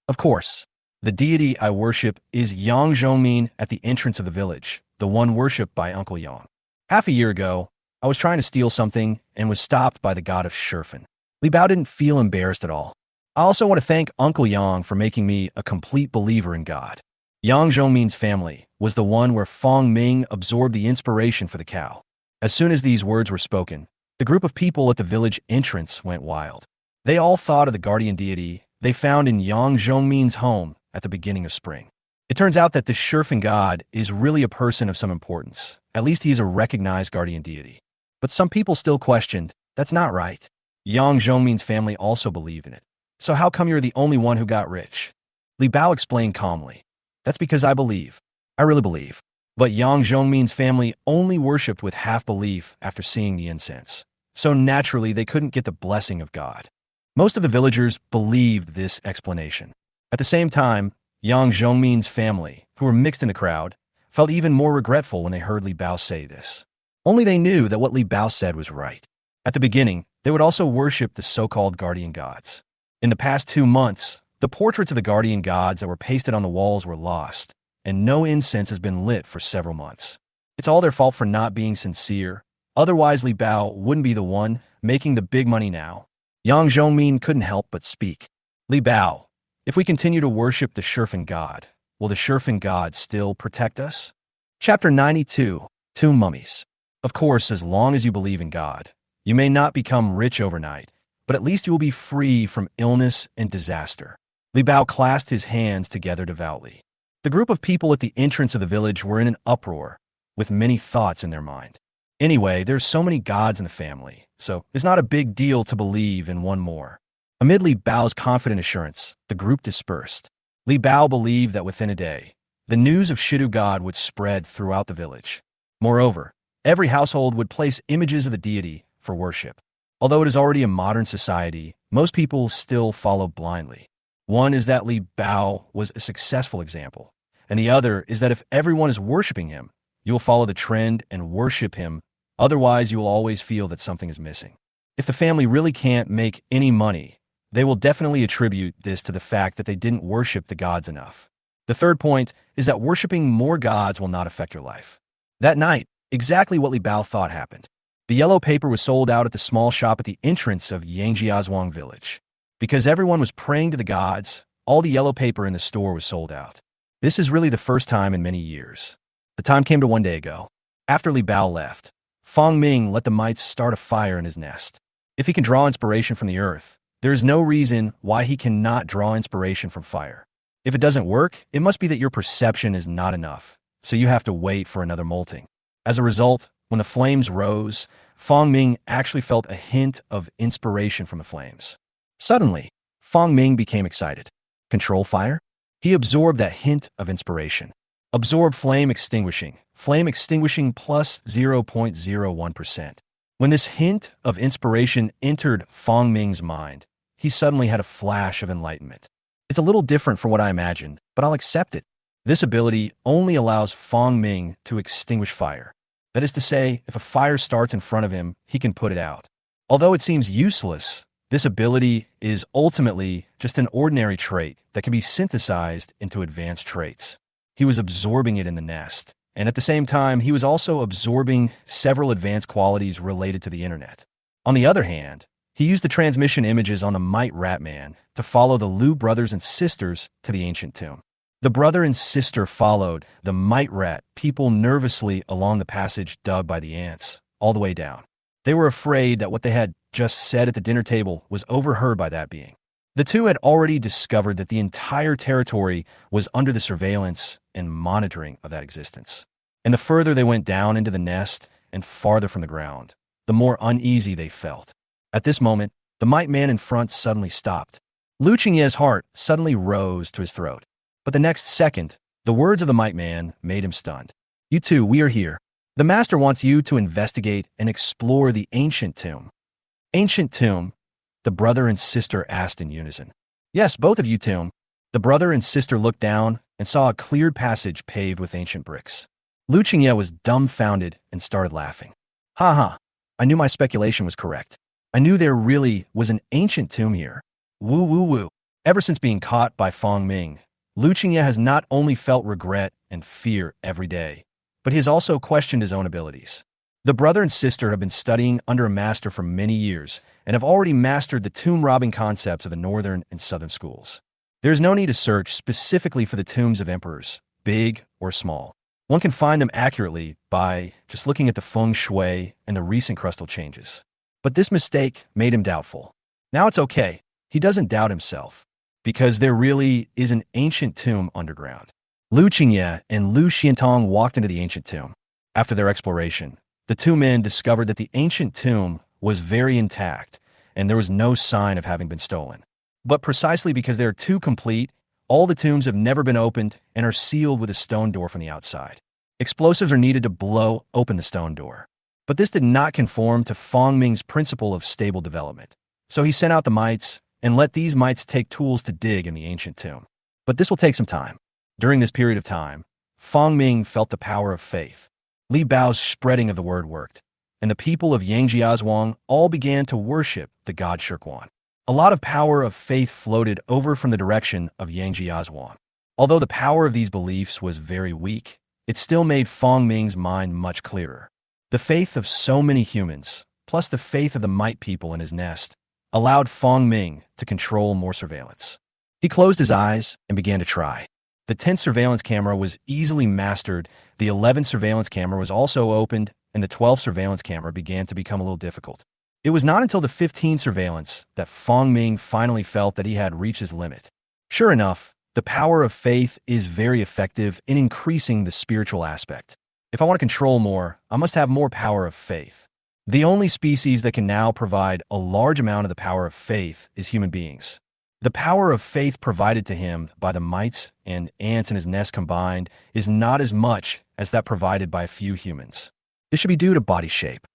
Of course, the deity I worship is Yang Zhongmin at the entrance of the village, the one worshipped by Uncle Yang. Half a year ago, I was trying to steal something and was stopped by the god of Shurfen. Li Bao didn't feel embarrassed at all. I also want to thank Uncle Yang for making me a complete believer in God. Yang Zhongmin's family was the one where Fong Ming absorbed the inspiration for the cow. As soon as these words were spoken, the group of people at the village entrance went wild. They all thought of the guardian deity they found in Yang Zhongmin's home at the beginning of spring. It turns out that this Shurfen god is really a person of some importance. At least he's a recognized guardian deity. But some people still questioned, "That's not right." Yang Zhongmin's family also believed in it. "So how come you're the only one who got rich?" Li Bao explained calmly, "That's because I believe. I really believe." But Yang Zhongmin's family only worshipped with half belief after seeing the incense. So naturally, they couldn't get the blessing of God. Most of the villagers believed this explanation. At the same time, Yang Zhongmin's family, who were mixed in the crowd, felt even more regretful when they heard Li Bao say this. Only they knew that what Li Bao said was right. At the beginning, they would also worship the so-called guardian gods. In the past 2 months, the portraits of the guardian gods that were pasted on the walls were lost, and no incense has been lit for several months. It's all their fault for not being sincere. Otherwise, Li Bao wouldn't be the one making the big money now. Yang Zhongmin couldn't help but speak. "Li Bao, if we continue to worship the Shurfen god, will the Shurfen god still protect us?" Chapter 92, Two Mummies. Of course, as long as you believe in God, you may not become rich overnight, but at least you will be free from illness and disaster. Li Bao clasped his hands together devoutly. The group of people at the entrance of the village were in an uproar, with many thoughts in their mind. Anyway, there's so many gods in the family, so it's not a big deal to believe in one more. Amid Li Bao's confident assurance, the group dispersed. Li Bao believed that within a day, the news of Shidu God would spread throughout the village. Moreover, every household would place images of the deity for worship. Although it is already a modern society, most people still follow blindly. One is that Li Bao was a successful example, and the other is that if everyone is worshiping him, you will follow the trend and worship him. Otherwise, you will always feel that something is missing. If the family really can't make any money, they will definitely attribute this to the fact that they didn't worship the gods enough. The third point is that worshiping more gods will not affect your life. That night, exactly what Li Bao thought happened. The yellow paper was sold out at the small shop at the entrance of Yangjiazhuang village. Because everyone was praying to the gods, all the yellow paper in the store was sold out. This is really the first time in many years. The time came to one day ago. After Li Bao left, Fong Ming let the mites start a fire in his nest. If he can draw inspiration from the earth, there is no reason why he cannot draw inspiration from fire. If it doesn't work, it must be that your perception is not enough, so you have to wait for another molting. As a result, when the flames rose, Fong Ming actually felt a hint of inspiration from the flames. Suddenly, Fong Ming became excited. Control fire? He absorbed that hint of inspiration. Absorb flame extinguishing plus 0.01%. When this hint of inspiration entered Fong Ming's mind, he suddenly had a flash of enlightenment. It's a little different from what I imagined, but I'll accept it. This ability only allows Fong Ming to extinguish fire. That is to say, if a fire starts in front of him, he can put it out. Although it seems useless, this ability is ultimately just an ordinary trait that can be synthesized into advanced traits. He was absorbing it in the nest, and at the same time, he was also absorbing several advanced qualities related to the internet. On the other hand, he He used the transmission images on the mite rat man to follow the Lu brothers and sisters to the ancient tomb. The brother and sister followed the mite rat people nervously along the passage dug by the ants, all the way down. They were afraid that what they had just said at the dinner table was overheard by that being. The two had already discovered that the entire territory was under the surveillance and monitoring of that existence. And the further they went down into the nest and farther from the ground, the more uneasy they felt. At this moment, the mite man in front suddenly stopped. Lu Qingye's heart suddenly rose to his throat. But the next second, the words of the mite man made him stunned. "You two, we are here. The master wants you to investigate and explore the ancient tomb." "Ancient tomb?" the brother and sister asked in unison. "Yes, both of you, tomb." The brother and sister looked down and saw a cleared passage paved with ancient bricks. Lu Qingye was dumbfounded and started laughing. "Ha ha, I knew my speculation was correct. I knew there really was an ancient tomb here. Woo woo woo." Ever since being caught by Fong Ming, Lu Qingye has not only felt regret and fear every day, but he has also questioned his own abilities. The brother and sister have been studying under a master for many years and have already mastered the tomb-robbing concepts of the northern and southern schools. There is no need to search specifically for the tombs of emperors, big or small. One can find them accurately by just looking at the feng shui and the recent crustal changes. But this mistake made him doubtful. Now it's okay. He doesn't doubt himself, because there really is an ancient tomb underground. Lu Qingye and Lu Xiantong walked into the ancient tomb. After their exploration, the two men discovered that the ancient tomb was very intact, and there was no sign of having been stolen. But precisely because they are too complete, all the tombs have never been opened and are sealed with a stone door from the outside. Explosives are needed to blow open the stone door. But this did not conform to Fong Ming's principle of stable development. So he sent out the mites and let these mites take tools to dig in the ancient tomb. But this will take some time. During this period of time, Fong Ming felt the power of faith. Li Bao's spreading of the word worked, and the people of Yangjiazhuang all began to worship the god Shirkuan. A lot of power of faith floated over from the direction of Yangjiazhuang. Although the power of these beliefs was very weak, it still made Fong Ming's mind much clearer. The faith of so many humans, plus the faith of the mite people in his nest, allowed Fong Ming to control more surveillance. He closed his eyes and began to try. The 10th surveillance camera was easily mastered, the 11th surveillance camera was also opened, and the 12th surveillance camera began to become a little difficult. It was not until the 15th surveillance that Fong Ming finally felt that he had reached his limit. Sure enough, the power of faith is very effective in increasing the spiritual aspect. If I want to control more, I must have more power of faith. The only species that can now provide a large amount of the power of faith is human beings. The power of faith provided to him by the mites and ants in his nest combined is not as much as that provided by a few humans. This should be due to body shape.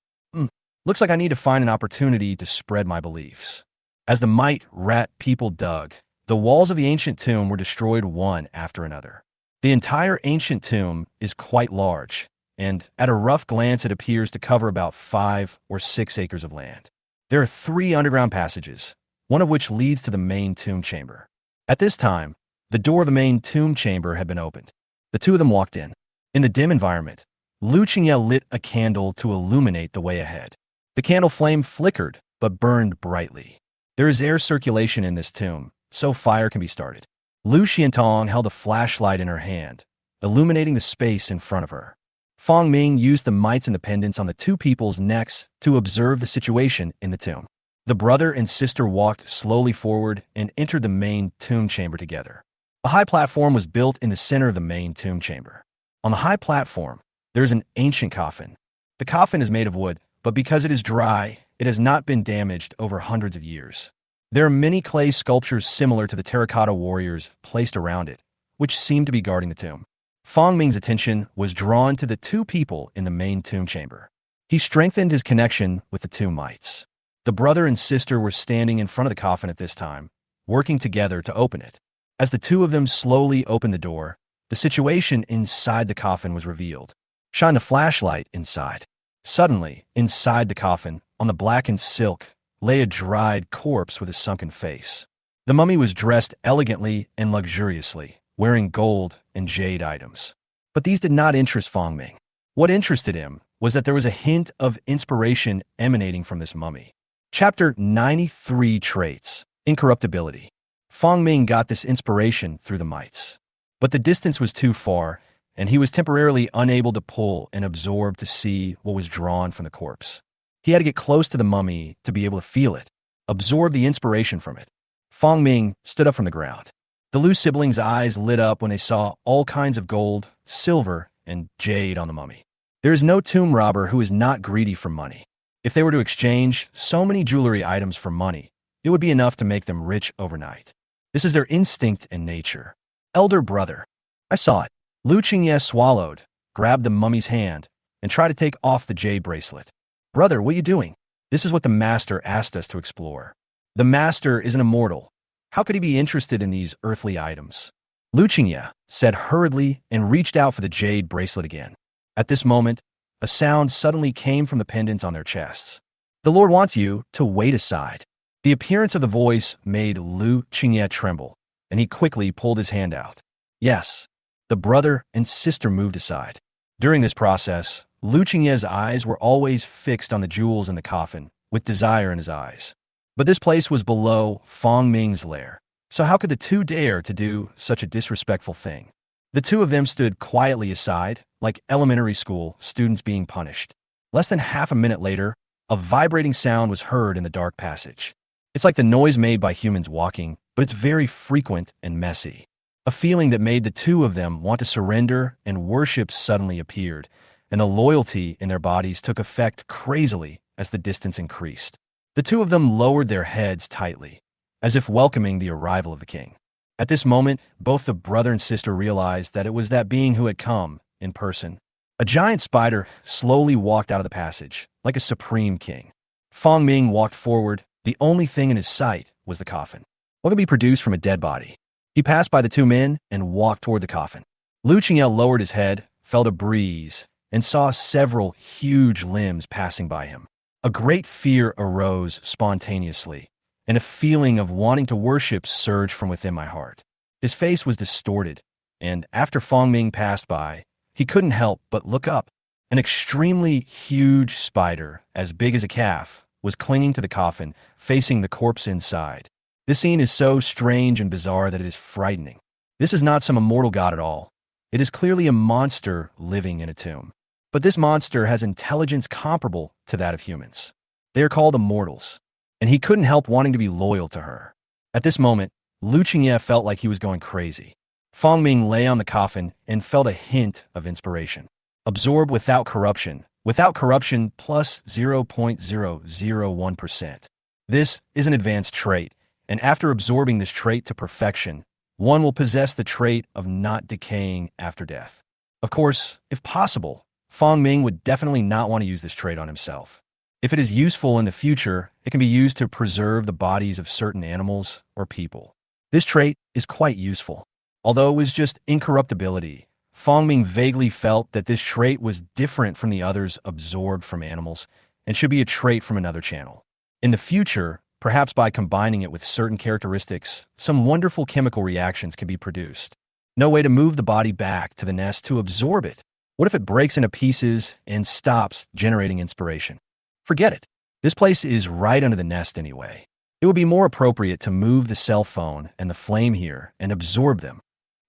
Looks like I need to find an opportunity to spread my beliefs. As the mite rat people dug, the walls of the ancient tomb were destroyed one after another. The entire ancient tomb is quite large, and at a rough glance it appears to cover about 5 or 6 acres of land. There are 3 underground passages, one of which leads to the main tomb chamber. At this time, the door of the main tomb chamber had been opened. The two of them walked in. In the dim environment, Lu Qingye lit a candle to illuminate the way ahead. The candle flame flickered, but burned brightly. There is air circulation in this tomb, so fire can be started. Lu Xiantong held a flashlight in her hand, illuminating the space in front of her. Fong Ming used the mites and the pendants on the two people's necks to observe the situation in the tomb. The brother and sister walked slowly forward and entered the main tomb chamber together. A high platform was built in the center of the main tomb chamber. On the high platform, there is an ancient coffin. The coffin is made of wood, but because it is dry, it has not been damaged over hundreds of years. There are many clay sculptures similar to the terracotta warriors placed around it, which seem to be guarding the tomb. Fong Ming's attention was drawn to the two people in the main tomb chamber. He strengthened his connection with the two mites. The brother and sister were standing in front of the coffin at this time, working together to open it. As the two of them slowly opened the door, the situation inside the coffin was revealed. Shine the flashlight inside. Suddenly, inside the coffin, on the blackened silk, lay a dried corpse with a sunken face. The mummy was dressed elegantly and luxuriously, wearing gold and jade items. But these did not interest Fong Ming. What interested him was that there was a hint of inspiration emanating from this mummy. Chapter 93 Traits. Incorruptibility. Fong Ming got this inspiration through the mites. But the distance was too far, and he was temporarily unable to pull and absorb to see what was drawn from the corpse. He had to get close to the mummy to be able to feel it, absorb the inspiration from it. Fong Ming stood up from the ground. The Liu siblings' eyes lit up when they saw all kinds of gold, silver, and jade on the mummy. There is no tomb robber who is not greedy for money. If they were to exchange so many jewelry items for money, it would be enough to make them rich overnight. This is their instinct and nature. Elder brother. I saw it. Lu Qingye swallowed, grabbed the mummy's hand, and tried to take off the jade bracelet. Brother, what are you doing? This is what the master asked us to explore. The master is an immortal. How could he be interested in these earthly items? Lu Qingye said hurriedly and reached out for the jade bracelet again. At this moment, a sound suddenly came from the pendants on their chests. The Lord wants you to wait aside. The appearance of the voice made Lu Qingye tremble, and he quickly pulled his hand out. Yes, the brother and sister moved aside. During this process, Lu Qingye's eyes were always fixed on the jewels in the coffin, with desire in his eyes. But this place was below Fong Ming's lair, so how could the two dare to do such a disrespectful thing? The two of them stood quietly aside, like elementary school students being punished. Less than half a minute later, a vibrating sound was heard in the dark passage. It's like the noise made by humans walking, but it's very frequent and messy. A feeling that made the two of them want to surrender and worship suddenly appeared, and the loyalty in their bodies took effect crazily as the distance increased. The two of them lowered their heads tightly, as if welcoming the arrival of the king. At this moment, both the brother and sister realized that it was that being who had come in person. A giant spider slowly walked out of the passage, like a supreme king. Fong Ming walked forward. The only thing in his sight was the coffin. What could be produced from a dead body? He passed by the two men and walked toward the coffin. Lu Qingye lowered his head, felt a breeze, and saw several huge limbs passing by him. A great fear arose spontaneously, and a feeling of wanting to worship surged from within my heart. His face was distorted, and after Fong Ming passed by, he couldn't help but look up. An extremely huge spider, as big as a calf, was clinging to the coffin, facing the corpse inside. This scene is so strange and bizarre that it is frightening. This is not some immortal god at all. It is clearly a monster living in a tomb. But this monster has intelligence comparable to that of humans. They are called immortals, and he couldn't help wanting to be loyal to her. At this moment, Lu Qingye felt like he was going crazy. Fong Ming lay on the coffin and felt a hint of inspiration. Absorb without corruption plus 0.001%. This is an advanced trait, and after absorbing this trait to perfection, one will possess the trait of not decaying after death. Of course, if possible, Fong Ming would definitely not want to use this trait on himself. If it is useful in the future, it can be used to preserve the bodies of certain animals or people. This trait is quite useful. Although it was just incorruptibility, Fong Ming vaguely felt that this trait was different from the others absorbed from animals and should be a trait from another channel. In the future, perhaps by combining it with certain characteristics, some wonderful chemical reactions can be produced. No way to move the body back to the nest to absorb it. What if it breaks into pieces and stops generating inspiration? Forget it. This place is right under the nest anyway. It would be more appropriate to move the cell phone and the flame here and absorb them.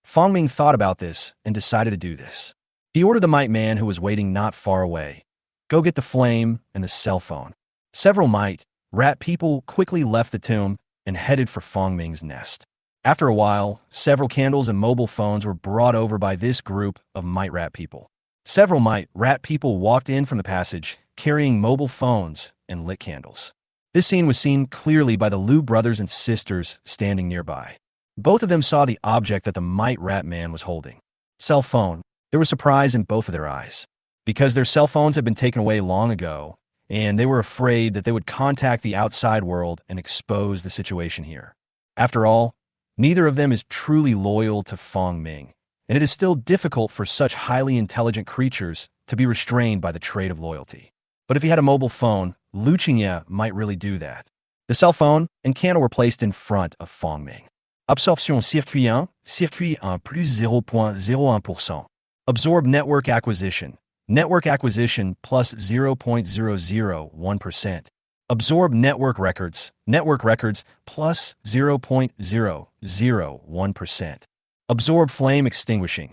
Fong Ming thought about this and decided to do this. He ordered the mite man who was waiting not far away, "Go get the flame and the cell phone." Several mite rat people quickly left the tomb and headed for Fong Ming's nest. After a while, several candles and mobile phones were brought over by this group of mite rat people. Several mite rat people walked in from the passage carrying mobile phones and lit candles. This scene was seen clearly by the Liu brothers and sisters standing nearby. Both of them saw the object that the mite rat man was holding. Cell phone. There was surprise in both of their eyes. Because their cell phones had been taken away long ago, and they were afraid that they would contact the outside world and expose the situation here. After all, neither of them is truly loyal to Fong Ming, and it is still difficult for such highly intelligent creatures to be restrained by the trait of loyalty. But if he had a mobile phone, Lu Qingye might really do that. The cell phone and candle were placed in front of Fong Ming. Absorption circuit 1 plus 0.01%. Absorb network acquisition plus 0.001%. Absorb network records plus 0.001%. Absorb flame extinguishing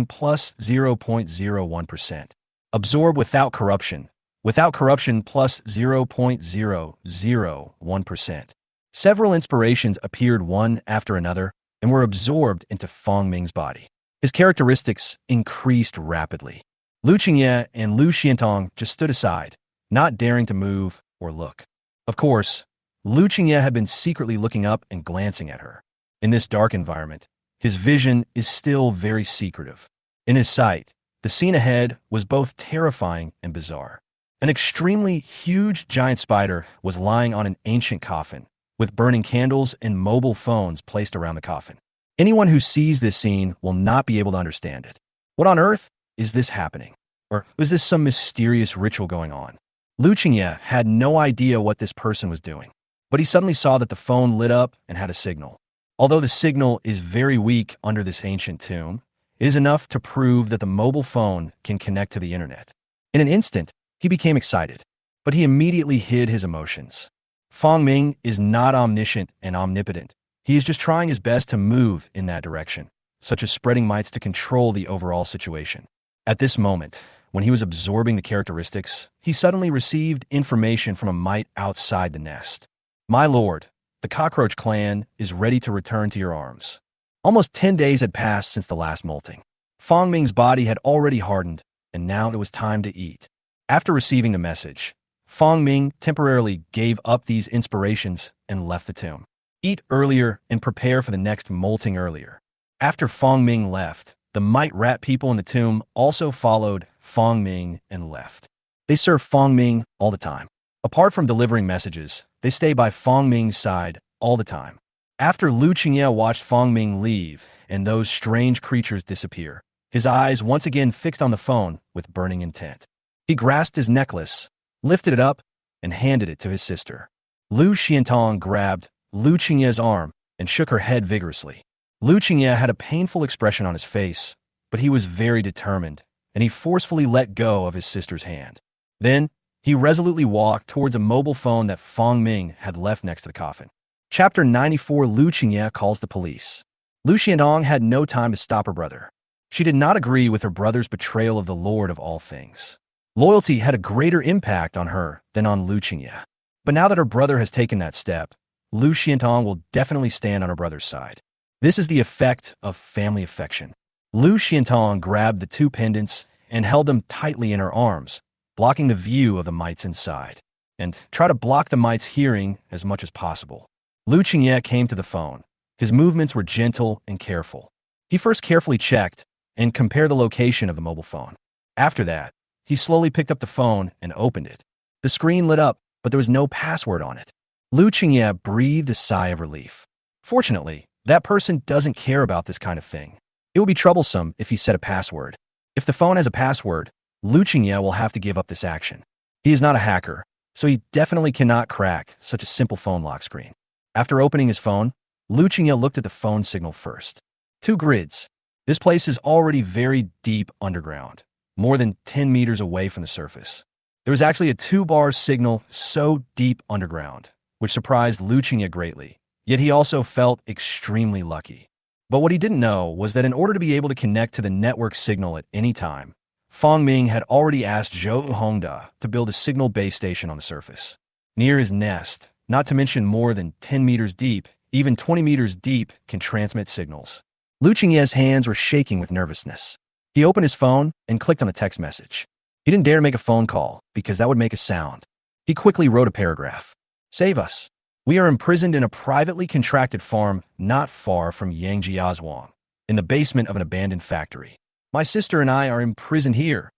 plus 0.01%. Absorb without corruption plus 0.001%. Several inspirations appeared one after another and were absorbed into Fong Ming's body. His characteristics increased rapidly. Lu Qingye and Lu Xiantong just stood aside, not daring to move or look. Of course, Lu Qingye had been secretly looking up and glancing at her. In this dark environment, his vision is still very secretive. In his sight, the scene ahead was both terrifying and bizarre. An extremely huge giant spider was lying on an ancient coffin, with burning candles and mobile phones placed around the coffin. Anyone who sees this scene will not be able to understand it. What on earth is this happening? Or was this some mysterious ritual going on? Lu Qingye had no idea what this person was doing, but he suddenly saw that the phone lit up and had a signal. Although the signal is very weak under this ancient tomb, it is enough to prove that the mobile phone can connect to the internet. In an instant, he became excited, but he immediately hid his emotions. Fong Ming is not omniscient and omnipotent. He is just trying his best to move in that direction, such as spreading mites to control the overall situation. At this moment, when he was absorbing the characteristics, he suddenly received information from a mite outside the nest. My lord, the cockroach clan is ready to return to your arms. Almost 10 days had passed since the last molting. Fong Ming's body had already hardened, and now it was time to eat. After receiving the message, Fong Ming temporarily gave up these inspirations and left the tomb. Eat earlier and prepare for the next molting earlier. After Fong Ming left, the mite rat people in the tomb also followed Fong Ming and left. They serve Fong Ming all the time. Apart from delivering messages, they stay by Fong Ming's side all the time. After Lu Qingye watched Fong Ming leave and those strange creatures disappear, his eyes once again fixed on the phone with burning intent. He grasped his necklace, lifted it up, and handed it to his sister. Lu Xiantong grabbed Lu Qingye's arm and shook her head vigorously. Lu Qingye had a painful expression on his face, but he was very determined, and he forcefully let go of his sister's hand. Then, he resolutely walked towards a mobile phone that Fong Ming had left next to the coffin. Chapter 94. Lu Qingye calls the police. Lu Xiantong had no time to stop her brother. She did not agree with her brother's betrayal of the Lord of all things. Loyalty had a greater impact on her than on Lu Qingye. But now that her brother has taken that step, Lu Xiantong will definitely stand on her brother's side. This is the effect of family affection. Lu Xiantong grabbed the two pendants and held them tightly in her arms, blocking the view of the mites inside, and try to block the mites' hearing as much as possible. Lu Qingye came to the phone. His movements were gentle and careful. He first carefully checked and compared the location of the mobile phone. After that, he slowly picked up the phone and opened it. The screen lit up, but there was no password on it. Lu Qingye breathed a sigh of relief. Fortunately, that person doesn't care about this kind of thing. It will be troublesome if he set a password. If the phone has a password, Lu Qingye will have to give up this action. He is not a hacker, so he definitely cannot crack such a simple phone lock screen. After opening his phone, Lu Qingye looked at the phone signal first. 2 grids. This place is already very deep underground, more than 10 meters away from the surface. There was actually a 2-bar signal so deep underground, which surprised Lu Qingye greatly. Yet he also felt extremely lucky. But what he didn't know was that in order to be able to connect to the network signal at any time, Fong Ming had already asked Zhou Hongda to build a signal base station on the surface. Near his nest, not to mention more than 10 meters deep, even 20 meters deep can transmit signals. Lu Qingye's hands were shaking with nervousness. He opened his phone and clicked on the text message. He didn't dare make a phone call because that would make a sound. He quickly wrote a paragraph. Save us. We are imprisoned in a privately contracted farm not far from Yangjiazhuang, in the basement of an abandoned factory. My sister and I are imprisoned here.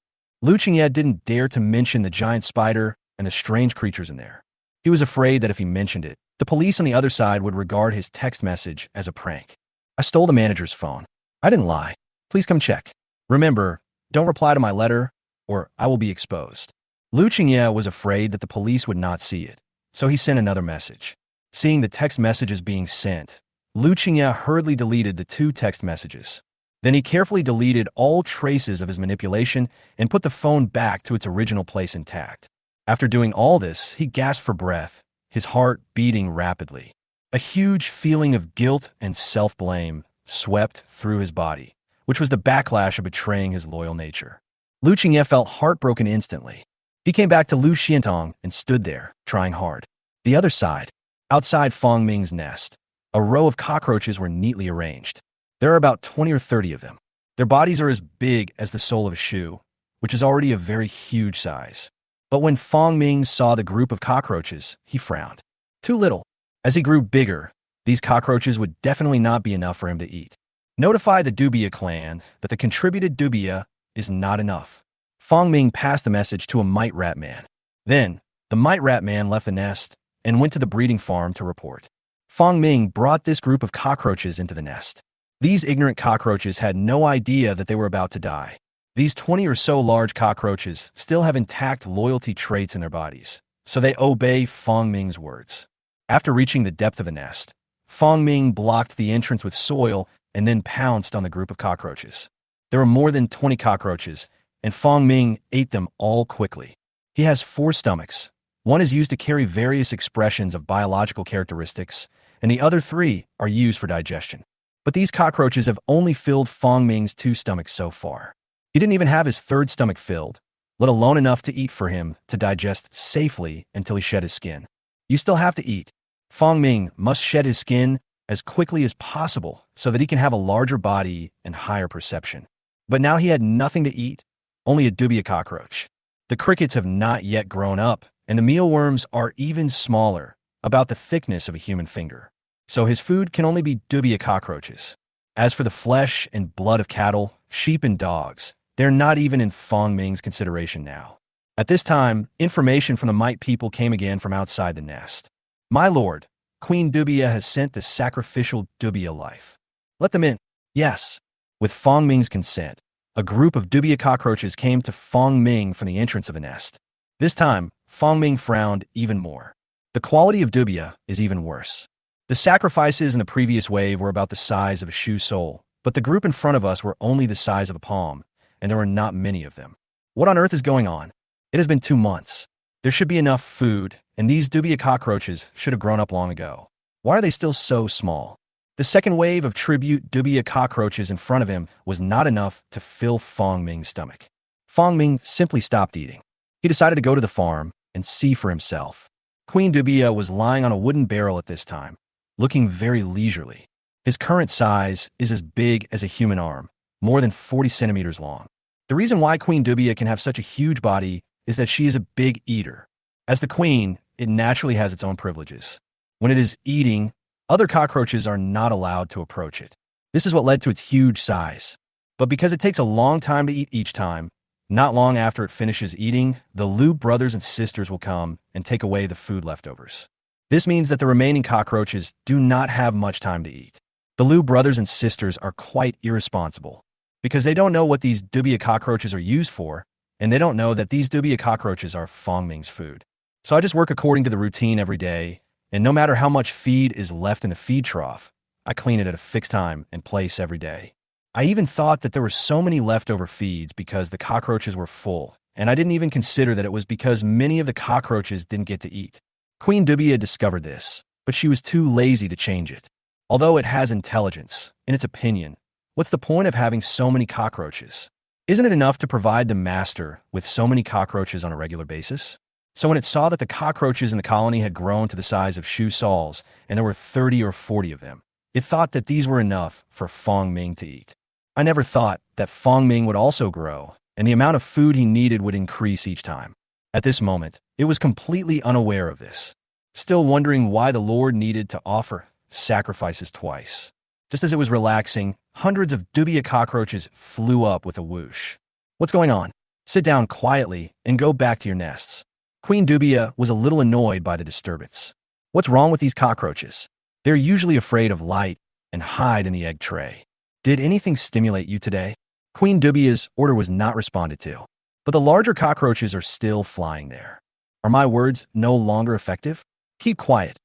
Lu Qingye didn't dare to mention the giant spider and the strange creatures in there. He was afraid that if he mentioned it, the police on the other side would regard his text message as a prank. I stole the manager's phone. I didn't lie. Please come check. Remember, don't reply to my letter, or I will be exposed. Lu Qingye was afraid that the police would not see it, so he sent another message. Seeing the text messages being sent, Lu Qingye hurriedly deleted the 2 text messages. Then he carefully deleted all traces of his manipulation and put the phone back to its original place intact. After doing all this, he gasped for breath, his heart beating rapidly. A huge feeling of guilt and self-blame swept through his body, which was the backlash of betraying his loyal nature. Lu Qingye felt heartbroken instantly. He came back to Lu Xiantong and stood there, trying hard. The other side, outside Fong Ming's nest, a row of cockroaches were neatly arranged. There are about 20 or 30 of them. Their bodies are as big as the sole of a shoe, which is already a very huge size. But when Fong Ming saw the group of cockroaches, he frowned. Too little. As he grew bigger, these cockroaches would definitely not be enough for him to eat. Notify the Dubia clan that the contributed Dubia is not enough. Fong Ming passed the message to a mite rat man. Then, the mite rat man left the nest and went to the breeding farm to report. Fong Ming brought this group of cockroaches into the nest. These ignorant cockroaches had no idea that they were about to die. These 20 or so large cockroaches still have intact loyalty traits in their bodies, so they obey Fong Ming's words. After reaching the depth of the nest, Fong Ming blocked the entrance with soil and then pounced on the group of cockroaches. There were more than 20 cockroaches, and Fong Ming ate them all quickly. He has 4 stomachs. One is used to carry various expressions of biological characteristics, and the other 3 are used for digestion. But these cockroaches have only filled Fong Ming's 2 stomachs so far. He didn't even have his 3rd stomach filled, let alone enough to eat for him to digest safely until he shed his skin. You still have to eat. Fong Ming must shed his skin as quickly as possible so that he can have a larger body and higher perception. But now he had nothing to eat, only a dubia cockroach. The crickets have not yet grown up, and the mealworms are even smaller, about the thickness of a human finger. So his food can only be dubia cockroaches. As for the flesh and blood of cattle, sheep and dogs, they're not even in Fong Ming's consideration now. At this time, information from the mite people came again from outside the nest. My lord, Queen Dubia has sent the sacrificial Dubia life. Let them in. Yes. With Fong Ming's consent, a group of Dubia cockroaches came to Fong Ming from the entrance of a nest. This time, Fong Ming frowned even more. The quality of Dubia is even worse. The sacrifices in the previous wave were about the size of a shoe sole, but the group in front of us were only the size of a palm, and there were not many of them. What on earth is going on? It has been 2 months. There should be enough food, and these Dubia cockroaches should have grown up long ago. Why are they still so small? The second wave of tribute Dubia cockroaches in front of him was not enough to fill Fong Ming's stomach. Fong Ming simply stopped eating. He decided to go to the farm and see for himself. Queen Dubia was lying on a wooden barrel at this time, looking very leisurely. His current size is as big as a human arm, more than 40 centimeters long. The reason why Queen Dubia can have such a huge body is that she is a big eater. As the queen, it naturally has its own privileges. When it is eating, other cockroaches are not allowed to approach it. This is what led to its huge size. But because it takes a long time to eat each time, not long after it finishes eating, the Liu brothers and sisters will come and take away the food leftovers. This means that the remaining cockroaches do not have much time to eat. The Liu brothers and sisters are quite irresponsible because they don't know what these Dubia cockroaches are used for, and they don't know that these Dubia cockroaches are Fong Ming's food. So I just work according to the routine every day, and no matter how much feed is left in the feed trough, I clean it at a fixed time and place every day. I even thought that there were so many leftover feeds because the cockroaches were full, and I didn't even consider that it was because many of the cockroaches didn't get to eat. Queen Dubia discovered this, but she was too lazy to change it. Although it has intelligence, in its opinion, what's the point of having so many cockroaches? Isn't it enough to provide the master with so many cockroaches on a regular basis? So when it saw that the cockroaches in the colony had grown to the size of shoe soles, and there were 30 or 40 of them, it thought that these were enough for Fong Ming to eat. I never thought that Fong Ming would also grow, and the amount of food he needed would increase each time. At this moment, it was completely unaware of this, still wondering why the Lord needed to offer sacrifices twice. Just as it was relaxing, hundreds of Dubia cockroaches flew up with a whoosh. What's going on? Sit down quietly and go back to your nests. Queen Dubia was a little annoyed by the disturbance. What's wrong with these cockroaches? They're usually afraid of light and hide in the egg tray. Did anything stimulate you today? Queen Dubia's order was not responded to, but the larger cockroaches are still flying there. Are my words no longer effective? Keep quiet.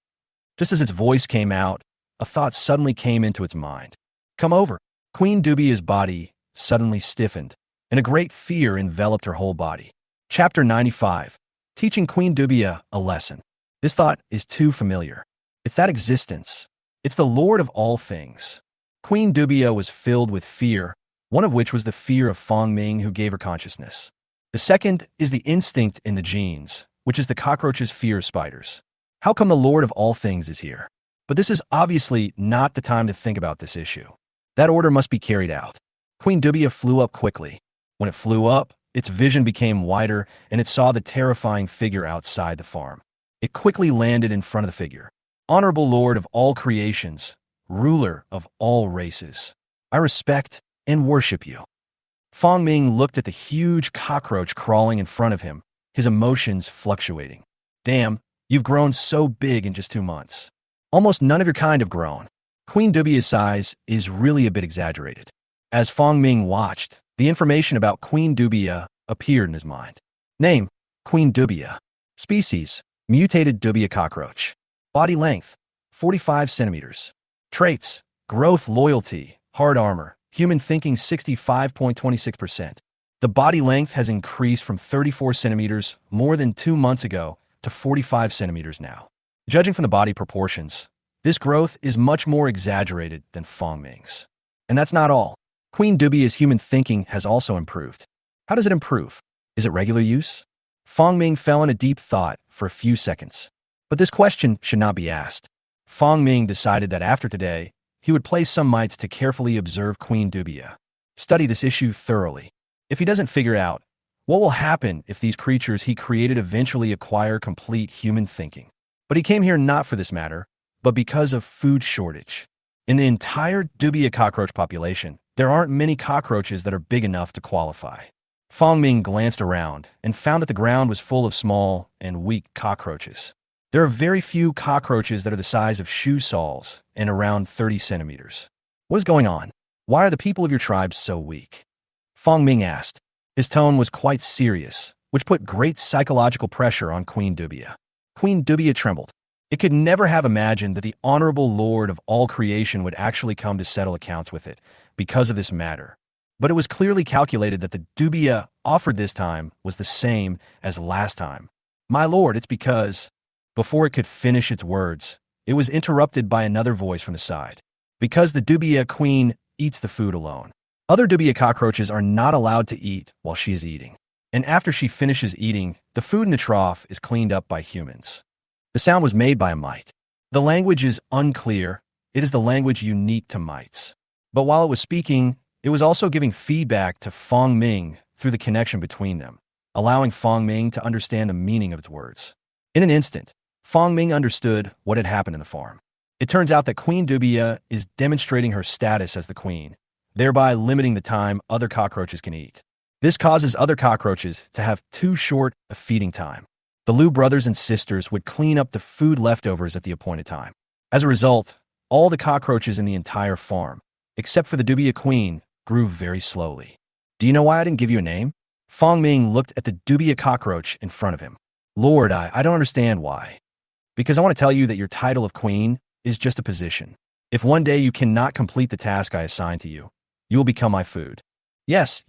Just as its voice came out, a thought suddenly came into its mind. Come over. Queen Dubia's body suddenly stiffened, and a great fear enveloped her whole body. Chapter 95. teaching Queen Dubia a lesson. This thought is too familiar. It's that existence. It's the Lord of all things. Queen Dubia was filled with fear, one of which was the fear of Fong Ming, who gave her consciousness. The second is the instinct in the genes, which is the cockroach's fear of spiders. How come the Lord of all things is here? But this is obviously not the time to think about this issue. That order must be carried out. Queen Dubia flew up quickly. When it flew up, its vision became wider and it saw the terrifying figure outside the farm. It quickly landed in front of the figure. Honorable Lord of all creations, ruler of all races, I respect and worship you. Fong Ming looked at the huge cockroach crawling in front of him, his emotions fluctuating. Damn, you've grown so big in just 2 months. Almost none of your kind have grown. Queen Dubia's size is really a bit exaggerated. As Fong Ming watched, the information about Queen Dubia appeared in his mind. Name, Queen Dubia. Species, mutated Dubia cockroach. Body length, 45 centimeters. Traits, growth, loyalty, hard armor, human thinking 65.26%. The body length has increased from 34 centimeters more than 2 months ago to 45 centimeters now. Judging from the body proportions, this growth is much more exaggerated than Fong Ming's. And that's not all. Queen Dubia's human thinking has also improved. How does it improve? Is it regular use? Fong Ming fell in a deep thought for a few seconds. But this question should not be asked. Fong Ming decided that after today, he would place some mites to carefully observe Queen Dubia. Study this issue thoroughly. If he doesn't figure out, what will happen if these creatures he created eventually acquire complete human thinking? But he came here not for this matter, but because of food shortage. In the entire Dubia cockroach population, there aren't many cockroaches that are big enough to qualify. Fong Ming glanced around and found that the ground was full of small and weak cockroaches. There are very few cockroaches that are the size of shoe soles and around 30 centimeters. What is going on? Why are the people of your tribe so weak? Fong Ming asked. His tone was quite serious, which put great psychological pressure on Queen Dubia. Queen Dubia trembled. It could never have imagined that the honorable Lord of all creation would actually come to settle accounts with it because of this matter. But it was clearly calculated that the Dubia offered this time was the same as last time. My lord, it's because... Before it could finish its words, it was interrupted by another voice from the side. Because the Dubia queen eats the food alone. Other Dubia cockroaches are not allowed to eat while she is eating. And after she finishes eating, the food in the trough is cleaned up by humans. The sound was made by a mite. The language is unclear. It is the language unique to mites. But while it was speaking, it was also giving feedback to Fong Ming through the connection between them, allowing Fong Ming to understand the meaning of its words. In an instant, Fong Ming understood what had happened in the farm. It turns out that Queen Dubia is demonstrating her status as the queen, thereby limiting the time other cockroaches can eat. This causes other cockroaches to have too short a feeding time. The Liu brothers and sisters would clean up the food leftovers at the appointed time. As a result, all the cockroaches in the entire farm, except for the Dubia queen, grew very slowly. Do you know why I didn't give you a name? Fong Ming looked at the Dubia cockroach in front of him. Lord, I don't understand why. Because I want to tell you that your title of queen is just a position. If one day you cannot complete the task I assign to you, you will become my food. Yes,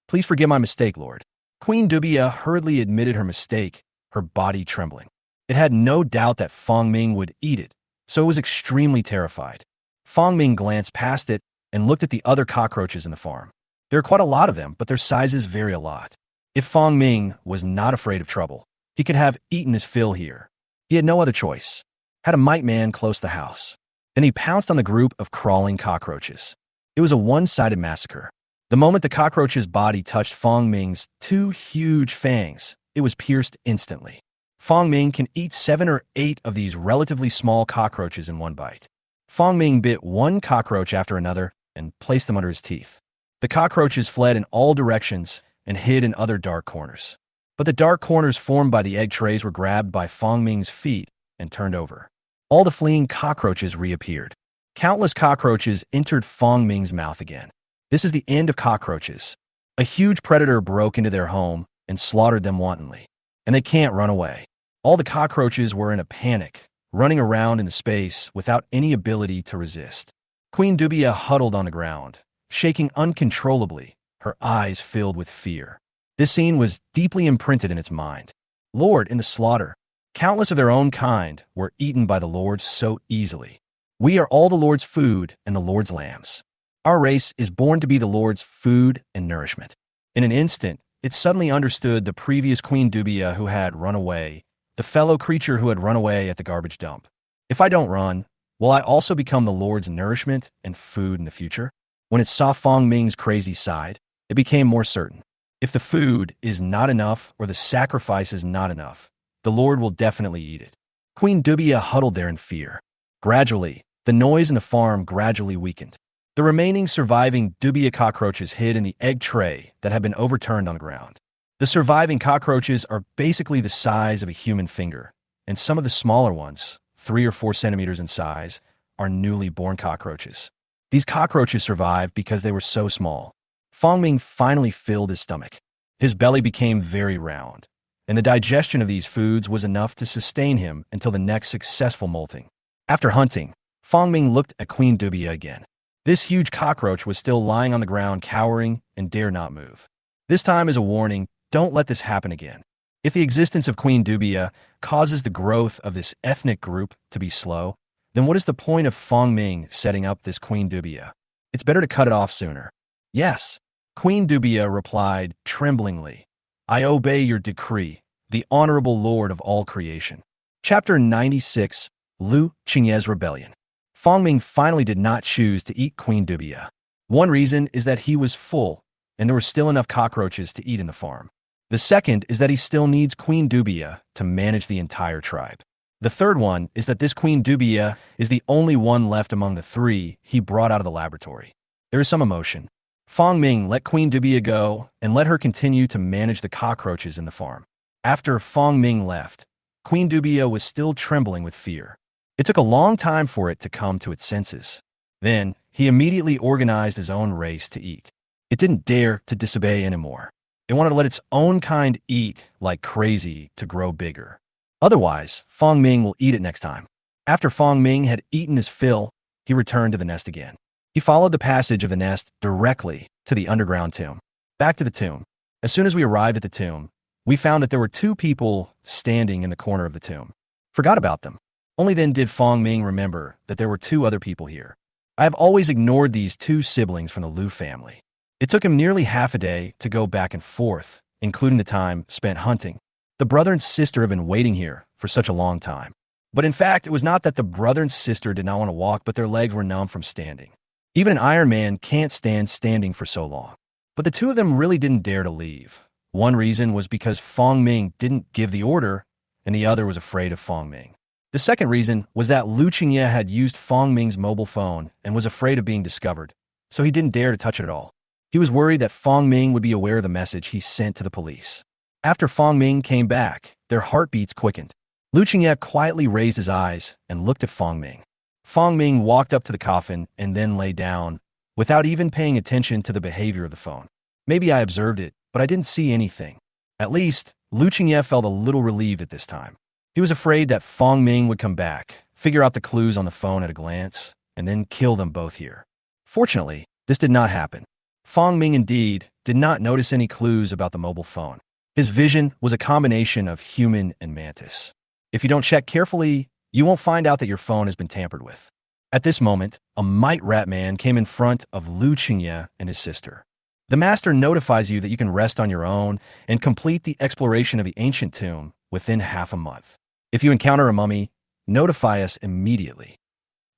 please forgive my mistake, Lord. Queen Dubia hurriedly admitted her mistake, her body trembling. It had no doubt that Fong Ming would eat it, so it was extremely terrified. Fong Ming glanced past it and looked at the other cockroaches in the farm. There are quite a lot of them, but their sizes vary a lot. If Fong Ming was not afraid of trouble, he could have eaten his fill here. He had no other choice. Had a mite man close to the house. Then he pounced on the group of crawling cockroaches. It was a one-sided massacre. The moment the cockroach's body touched Fong Ming's 2 huge fangs, it was pierced instantly. Fong Ming can eat 7 or 8 of these relatively small cockroaches in one bite. Fong Ming bit one cockroach after another and placed them under his teeth. The cockroaches fled in all directions and hid in other dark corners. But the dark corners formed by the egg trays were grabbed by Fong Ming's feet and turned over. All the fleeing cockroaches reappeared. Countless cockroaches entered Fong Ming's mouth again. This is the end of cockroaches. A huge predator broke into their home and slaughtered them wantonly. And they can't run away. All the cockroaches were in a panic, running around in the space without any ability to resist. Queen Dubia huddled on the ground, shaking uncontrollably, her eyes filled with fear. This scene was deeply imprinted in its mind. Lord in the slaughter. Countless of their own kind were eaten by the Lord so easily. We are all the Lord's food and the Lord's lambs. Our race is born to be the Lord's food and nourishment. In an instant, it suddenly understood the previous Queen Dubia who had run away, the fellow creature who had run away at the garbage dump. If I don't run, will I also become the Lord's nourishment and food in the future? When it saw Fong Ming's crazy side, it became more certain. If the food is not enough or the sacrifice is not enough, the Lord will definitely eat it. Queen Dubia huddled there in fear. Gradually, the noise in the farm gradually weakened. The remaining surviving Dubia cockroaches hid in the egg tray that had been overturned on the ground. The surviving cockroaches are basically the size of a human finger, and some of the smaller ones, 3 or 4 centimeters in size, are newly born cockroaches. These cockroaches survived because they were so small. Fong Ming finally filled his stomach. His belly became very round, and the digestion of these foods was enough to sustain him until the next successful molting. After hunting, Fong Ming looked at Queen Dubia again. This huge cockroach was still lying on the ground, cowering and dare not move. This time as a warning, don't let this happen again. If the existence of Queen Dubia causes the growth of this ethnic group to be slow, then what is the point of Fong Ming setting up this Queen Dubia? It's better to cut it off sooner. Yes, Queen Dubia replied tremblingly, I obey your decree, the honorable Lord of all creation. Chapter 96, Lu Qingye's Rebellion. Fong Ming finally did not choose to eat Queen Dubia. One reason is that he was full, and there were still enough cockroaches to eat in the farm. The second is that he still needs Queen Dubia to manage the entire tribe. The third one is that this Queen Dubia is the only one left among the 3 he brought out of the laboratory. There is some emotion. Fong Ming let Queen Dubia go and let her continue to manage the cockroaches in the farm. After Fong Ming left, Queen Dubia was still trembling with fear. It took a long time for it to come to its senses. Then, he immediately organized his own race to eat. It didn't dare to disobey anymore. It wanted to let its own kind eat like crazy to grow bigger. Otherwise, Fong Ming will eat it next time. After Fong Ming had eaten his fill, he returned to the nest again. He followed the passage of the nest directly to the underground tomb. Back to the tomb. As soon as we arrived at the tomb, we found that there were 2 people standing in the corner of the tomb. Forgot about them. Only then did Fong Ming remember that there were 2 other people here. I have always ignored these 2 siblings from the Liu family. It took him nearly half a day to go back and forth, including the time spent hunting. The brother and sister have been waiting here for such a long time. But in fact, it was not that the brother and sister did not want to walk, but their legs were numb from standing. Even an Iron Man can't stand standing for so long. But the 2 of them really didn't dare to leave. One reason was because Fong Ming didn't give the order, and the other was afraid of Fong Ming. The second reason was that Lu Qingye had used Fong Ming's mobile phone and was afraid of being discovered, so he didn't dare to touch it at all. He was worried that Fong Ming would be aware of the message he sent to the police. After Fong Ming came back, their heartbeats quickened. Lu Qingye quietly raised his eyes and looked at Fong Ming. Fong Ming walked up to the coffin and then lay down, without even paying attention to the behavior of the phone. Maybe I observed it, but I didn't see anything. At least, Lu Qingye felt a little relieved at this time. He was afraid that Fong Ming would come back, figure out the clues on the phone at a glance, and then kill them both here. Fortunately, this did not happen. Fong Ming indeed did not notice any clues about the mobile phone. His vision was a combination of human and mantis. If you don't check carefully, you won't find out that your phone has been tampered with. At this moment, a mite rat man came in front of Lu Qingye and his sister. The master notifies you that you can rest on your own and complete the exploration of the ancient tomb within half a month. If you encounter a mummy, notify us immediately.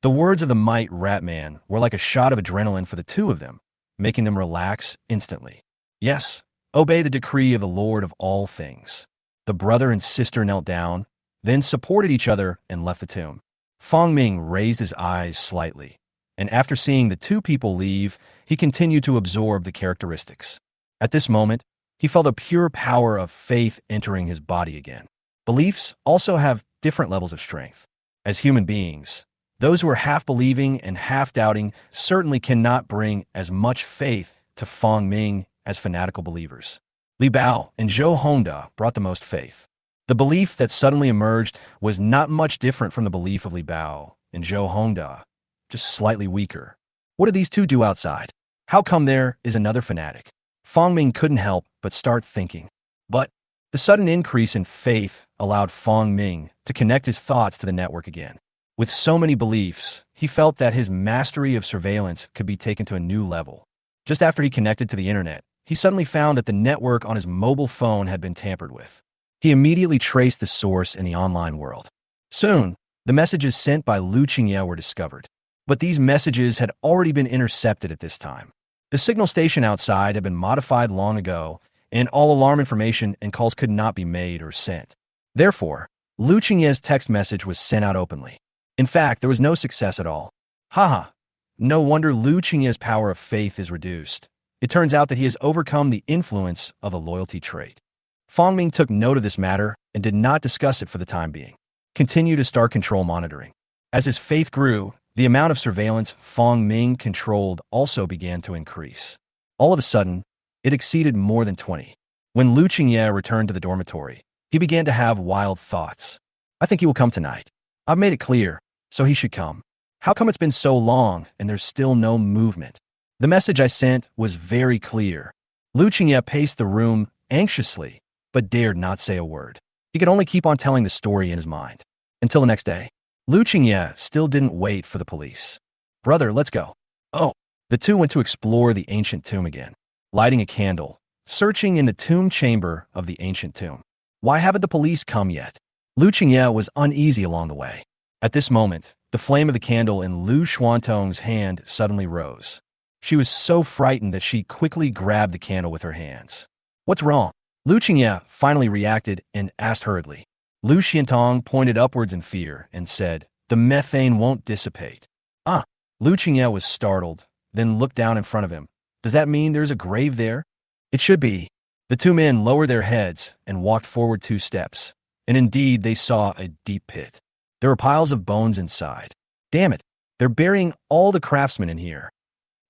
The words of the mite rat man were like a shot of adrenaline for the 2 of them, making them relax instantly. Yes, obey the decree of the Lord of all things. The brother and sister knelt down, then supported each other and left the tomb. Fong Ming raised his eyes slightly, and after seeing the 2 people leave, he continued to absorb the characteristics. At this moment, he felt a pure power of faith entering his body again. Beliefs also have different levels of strength. As human beings, those who are half-believing and half-doubting certainly cannot bring as much faith to Fong Ming as fanatical believers. Li Bao and Zhou Hongda brought the most faith. The belief that suddenly emerged was not much different from the belief of Li Bao and Zhou Hongda, just slightly weaker. What did these 2 do outside? How come there is another fanatic? Fong Ming couldn't help but start thinking. But The sudden increase in faith allowed Fong Ming to connect his thoughts to the network again. With so many beliefs, he felt that his mastery of surveillance could be taken to a new level. Just after he connected to the internet, he suddenly found that the network on his mobile phone had been tampered with. He immediately traced the source in the online world. Soon, the messages sent by Lu Qingye were discovered. But these messages had already been intercepted at this time. The signal station outside had been modified long ago, and all alarm information and calls could not be made or sent. Therefore, Lu Qingye's text message was sent out openly. In fact, there was no success at all. Haha. No wonder Lu Qingye's power of faith is reduced. It turns out that he has overcome the influence of a loyalty trait. Fong Ming took note of this matter and did not discuss it for the time being. Continue to start control monitoring. As his faith grew, the amount of surveillance Fong Ming controlled also began to increase. All of a sudden, it exceeded more than 20. When Lu Qingye returned to the dormitory, he began to have wild thoughts. I think he will come tonight. I've made it clear, so he should come. How come it's been so long and there's still no movement? The message I sent was very clear. Lu Qingye paced the room anxiously, but dared not say a word. He could only keep on telling the story in his mind. Until the next day, Lu Qingye still didn't wait for the police. Brother, let's go. Oh, the two went to explore the ancient tomb again, lighting a candle, searching in the tomb chamber of the ancient tomb. Why haven't the police come yet? Lu Qingye was uneasy along the way. At this moment, the flame of the candle in Lu Xuantong's hand suddenly rose. She was so frightened that she quickly grabbed the candle with her hands. What's wrong? Lu Qingye finally reacted and asked hurriedly. Lu Xuantong pointed upwards in fear and said, the methane won't dissipate. Ah! Lu Qingye was startled, then looked down in front of him. Does that mean there's a grave there? It should be. The two men lowered their heads and walked forward 2 steps. And indeed, they saw a deep pit. There were piles of bones inside. Damn it, they're burying all the craftsmen in here.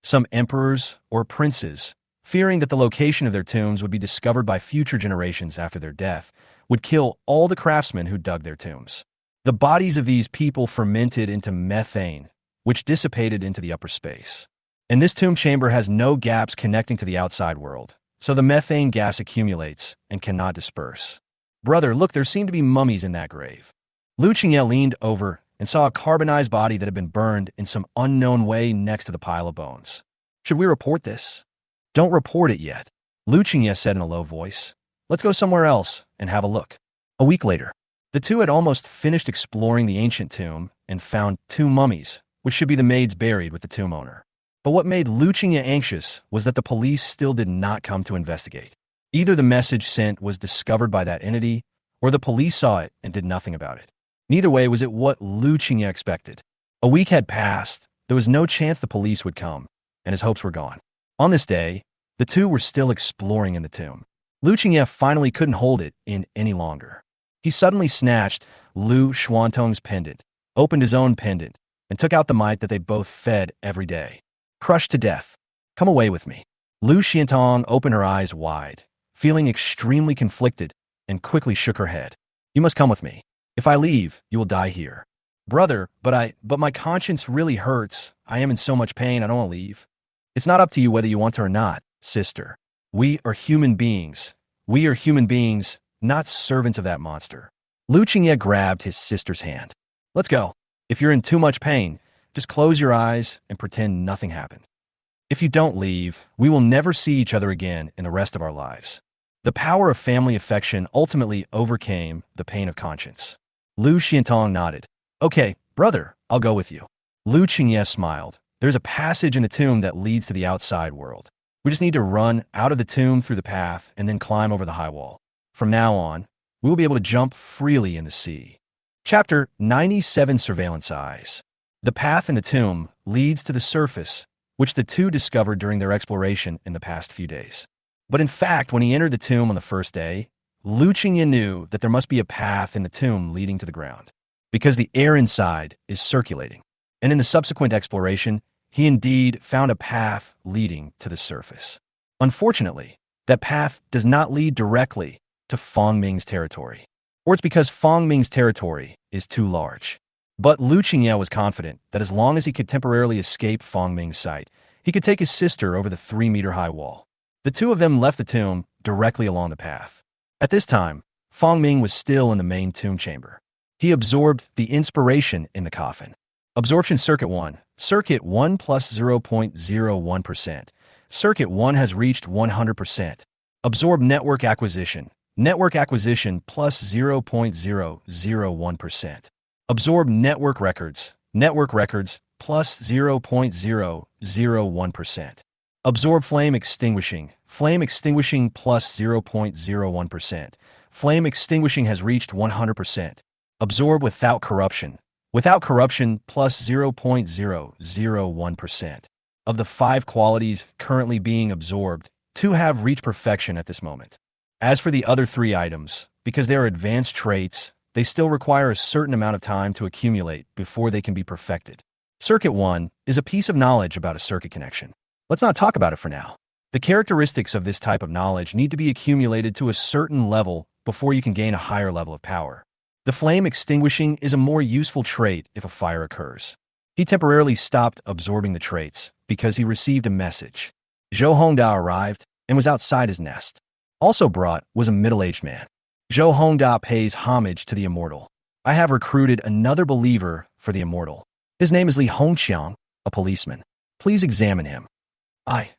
Some emperors or princes, fearing that the location of their tombs would be discovered by future generations after their death, would kill all the craftsmen who dug their tombs. The bodies of these people fermented into methane, which dissipated into the upper space. And this tomb chamber has no gaps connecting to the outside world, so the methane gas accumulates and cannot disperse. Brother, look, there seem to be mummies in that grave. Lu Qingye leaned over and saw a carbonized body that had been burned in some unknown way next to the pile of bones. Should we report this? Don't report it yet, Lu Qingye said in a low voice. Let's go somewhere else and have a look. A week later, the two had almost finished exploring the ancient tomb and found 2 mummies, which should be the maids buried with the tomb owner. But what made Lu Qingye anxious was that the police still did not come to investigate. Either the message sent was discovered by that entity, or the police saw it and did nothing about it. Neither way was it what Lu Qingye expected. A week had passed, there was no chance the police would come, and his hopes were gone. On this day, the two were still exploring in the tomb. Lu Qingye finally couldn't hold it in any longer. He suddenly snatched Lu Xuantong's pendant, opened his own pendant, and took out the mite that they both fed every day. Crushed to death. Come away with me. Lu Xuantong opened her eyes wide, feeling extremely conflicted, and quickly shook her head. You must come with me. If I leave, you will die here. Brother, but my conscience really hurts. I am in so much pain, I don't want to leave. It's not up to you whether you want to or not, sister. We are human beings. We are human beings, not servants of that monster. Lu Qingye grabbed his sister's hand. Let's go. If you're in too much pain, just close your eyes and pretend nothing happened. If you don't leave, we will never see each other again in the rest of our lives. The power of family affection ultimately overcame the pain of conscience. Lu Xuantong nodded. Okay, brother, I'll go with you. Lu Qingye smiled. There's a passage in the tomb that leads to the outside world. We just need to run out of the tomb through the path and then climb over the high wall. From now on, we will be able to jump freely in the sea. Chapter 97 Surveillance Eyes. The path in the tomb leads to the surface, which the two discovered during their exploration in the past few days. But in fact, when he entered the tomb on the first day, Lu Qingye knew that there must be a path in the tomb leading to the ground, because the air inside is circulating. And in the subsequent exploration, he indeed found a path leading to the surface. Unfortunately, that path does not lead directly to Fong Ming's territory. Or it's because Fong Ming's territory is too large. But Lu Qingye was confident that as long as he could temporarily escape Fong Ming's sight, he could take his sister over the 3-meter high wall. The two of them left the tomb directly along the path. At this time, Fong Ming was still in the main tomb chamber. He absorbed the inspiration in the coffin. Absorption Circuit 1. Circuit 1 plus 0.01%. Circuit 1 has reached 100%. Absorb Network Acquisition. Network Acquisition plus 0.001%. Absorb Network Records. Network Records plus 0.001%. Absorb Flame Extinguishing. Flame Extinguishing plus 0.01%. Flame Extinguishing has reached 100%. Absorb Without Corruption. Without Corruption plus 0.001%. Of the 5 qualities currently being absorbed, 2 have reached perfection at this moment. As for the other 3 items, because they are advanced traits, they still require a certain amount of time to accumulate before they can be perfected. Circuit 1 is a piece of knowledge about a circuit connection. Let's not talk about it for now. The characteristics of this type of knowledge need to be accumulated to a certain level before you can gain a higher level of power. The flame extinguishing is a more useful trait if a fire occurs. He temporarily stopped absorbing the traits because he received a message. Zhou Hongda arrived and was outside his nest. Also brought was a middle-aged man. Zhou Hongda pays homage to the immortal. I have recruited another believer for the immortal. His name is Li Hongxiang, a policeman. Please examine him.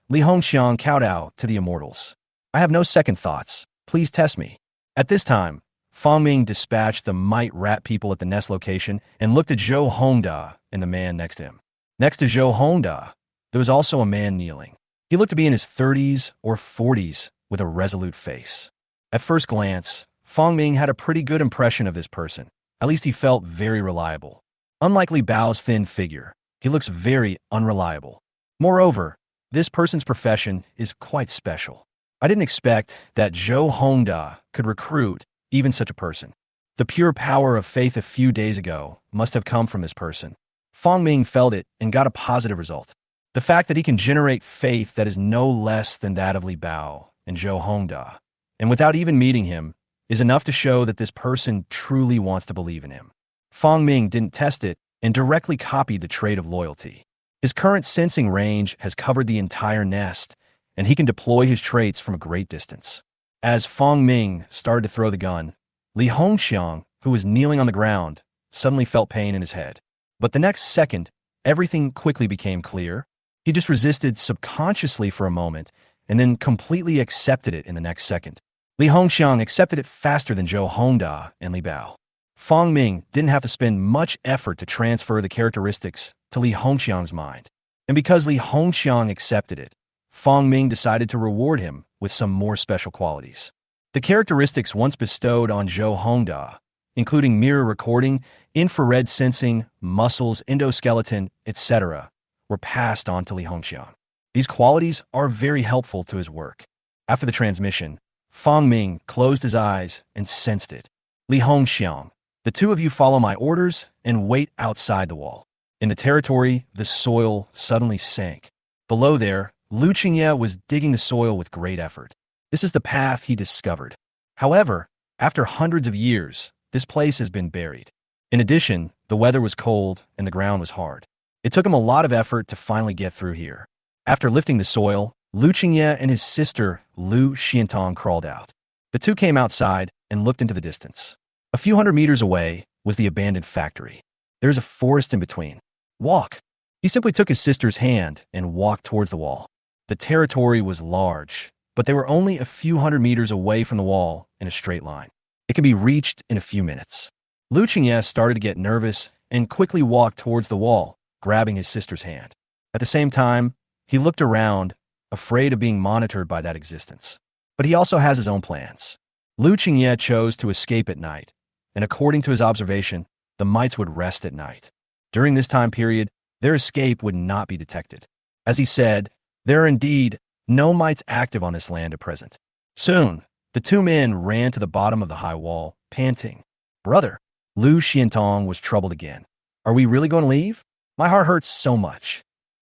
Li Hongxiang, kowtow to the immortals. I have no second thoughts. Please test me. At this time, Fong Ming dispatched the mite rat people at the nest location and looked at Zhou Hongda and the man next to him. Next to Zhou Hongda, there was also a man kneeling. He looked to be in his 30s or 40s with a resolute face. At first glance, Fong Ming had a pretty good impression of this person. At least he felt very reliable. Unlike Li Bao's thin figure, he looks very unreliable. Moreover, this person's profession is quite special. I didn't expect that Zhou Hongda could recruit even such a person. The pure power of faith a few days ago must have come from this person. Fong Ming felt it and got a positive result. The fact that he can generate faith that is no less than that of Li Bao and Zhou Hongda, and without even meeting him, is enough to show that this person truly wants to believe in him. Fong Ming didn't test it and directly copied the trait of loyalty. His current sensing range has covered the entire nest, and he can deploy his traits from a great distance. As Fong Ming started to throw the gun, Li Hongxiang, who was kneeling on the ground, suddenly felt pain in his head. But the next second, everything quickly became clear. He just resisted subconsciously for a moment, and then completely accepted it in the next second. Li Hongxiang accepted it faster than Zhou Hongda and Li Bao. Fong Ming didn't have to spend much effort to transfer the characteristics to Li Hongxiang's mind. And because Li Hongxiang accepted it, Fong Ming decided to reward him with some more special qualities. The characteristics once bestowed on Zhou Hongda, including mirror recording, infrared sensing, muscles, endoskeleton, etc., were passed on to Li Hongxiang. These qualities are very helpful to his work. After the transmission, Fong Ming closed his eyes and sensed it. Li Hongxiang, the 2 of you follow my orders and wait outside the wall. In the territory, the soil suddenly sank. Below there, Lu Qingye was digging the soil with great effort. This is the path he discovered. However, after hundreds of years, this place has been buried. In addition, the weather was cold and the ground was hard. It took him a lot of effort to finally get through here. After lifting the soil, Lu Qingye and his sister Lu Xiantong crawled out. The 2 came outside and looked into the distance. A few hundred meters away was the abandoned factory. There's a forest in between. Walk. He simply took his sister's hand and walked towards the wall. The territory was large, but they were only a few hundred meters away from the wall in a straight line. It could be reached in a few minutes. Lu Qingye started to get nervous and quickly walked towards the wall, grabbing his sister's hand. At the same time, he looked around, afraid of being monitored by that existence. But he also has his own plans. Lu Qingye chose to escape at night, and according to his observation, the mites would rest at night. During this time period, their escape would not be detected. As he said, there are indeed no mites active on this land at present. Soon, the 2 men ran to the bottom of the high wall, panting. Brother, Lu Xiantong was troubled again. Are we really going to leave? My heart hurts so much.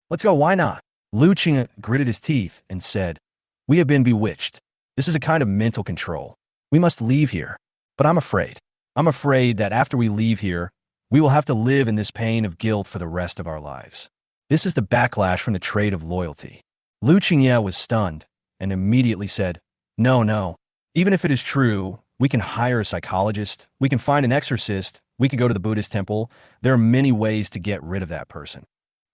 Let's go, why not? Lu Qingye gritted his teeth and said, we have been bewitched. This is a kind of mental control. We must leave here. But I'm afraid. I'm afraid that after we leave here, we will have to live in this pain of guilt for the rest of our lives. This is the backlash from the trait of loyalty. Lu Qingye was stunned and immediately said, no. Even if it is true, we can hire a psychologist, we can find an exorcist, we could go to the Buddhist temple. There are many ways to get rid of that person.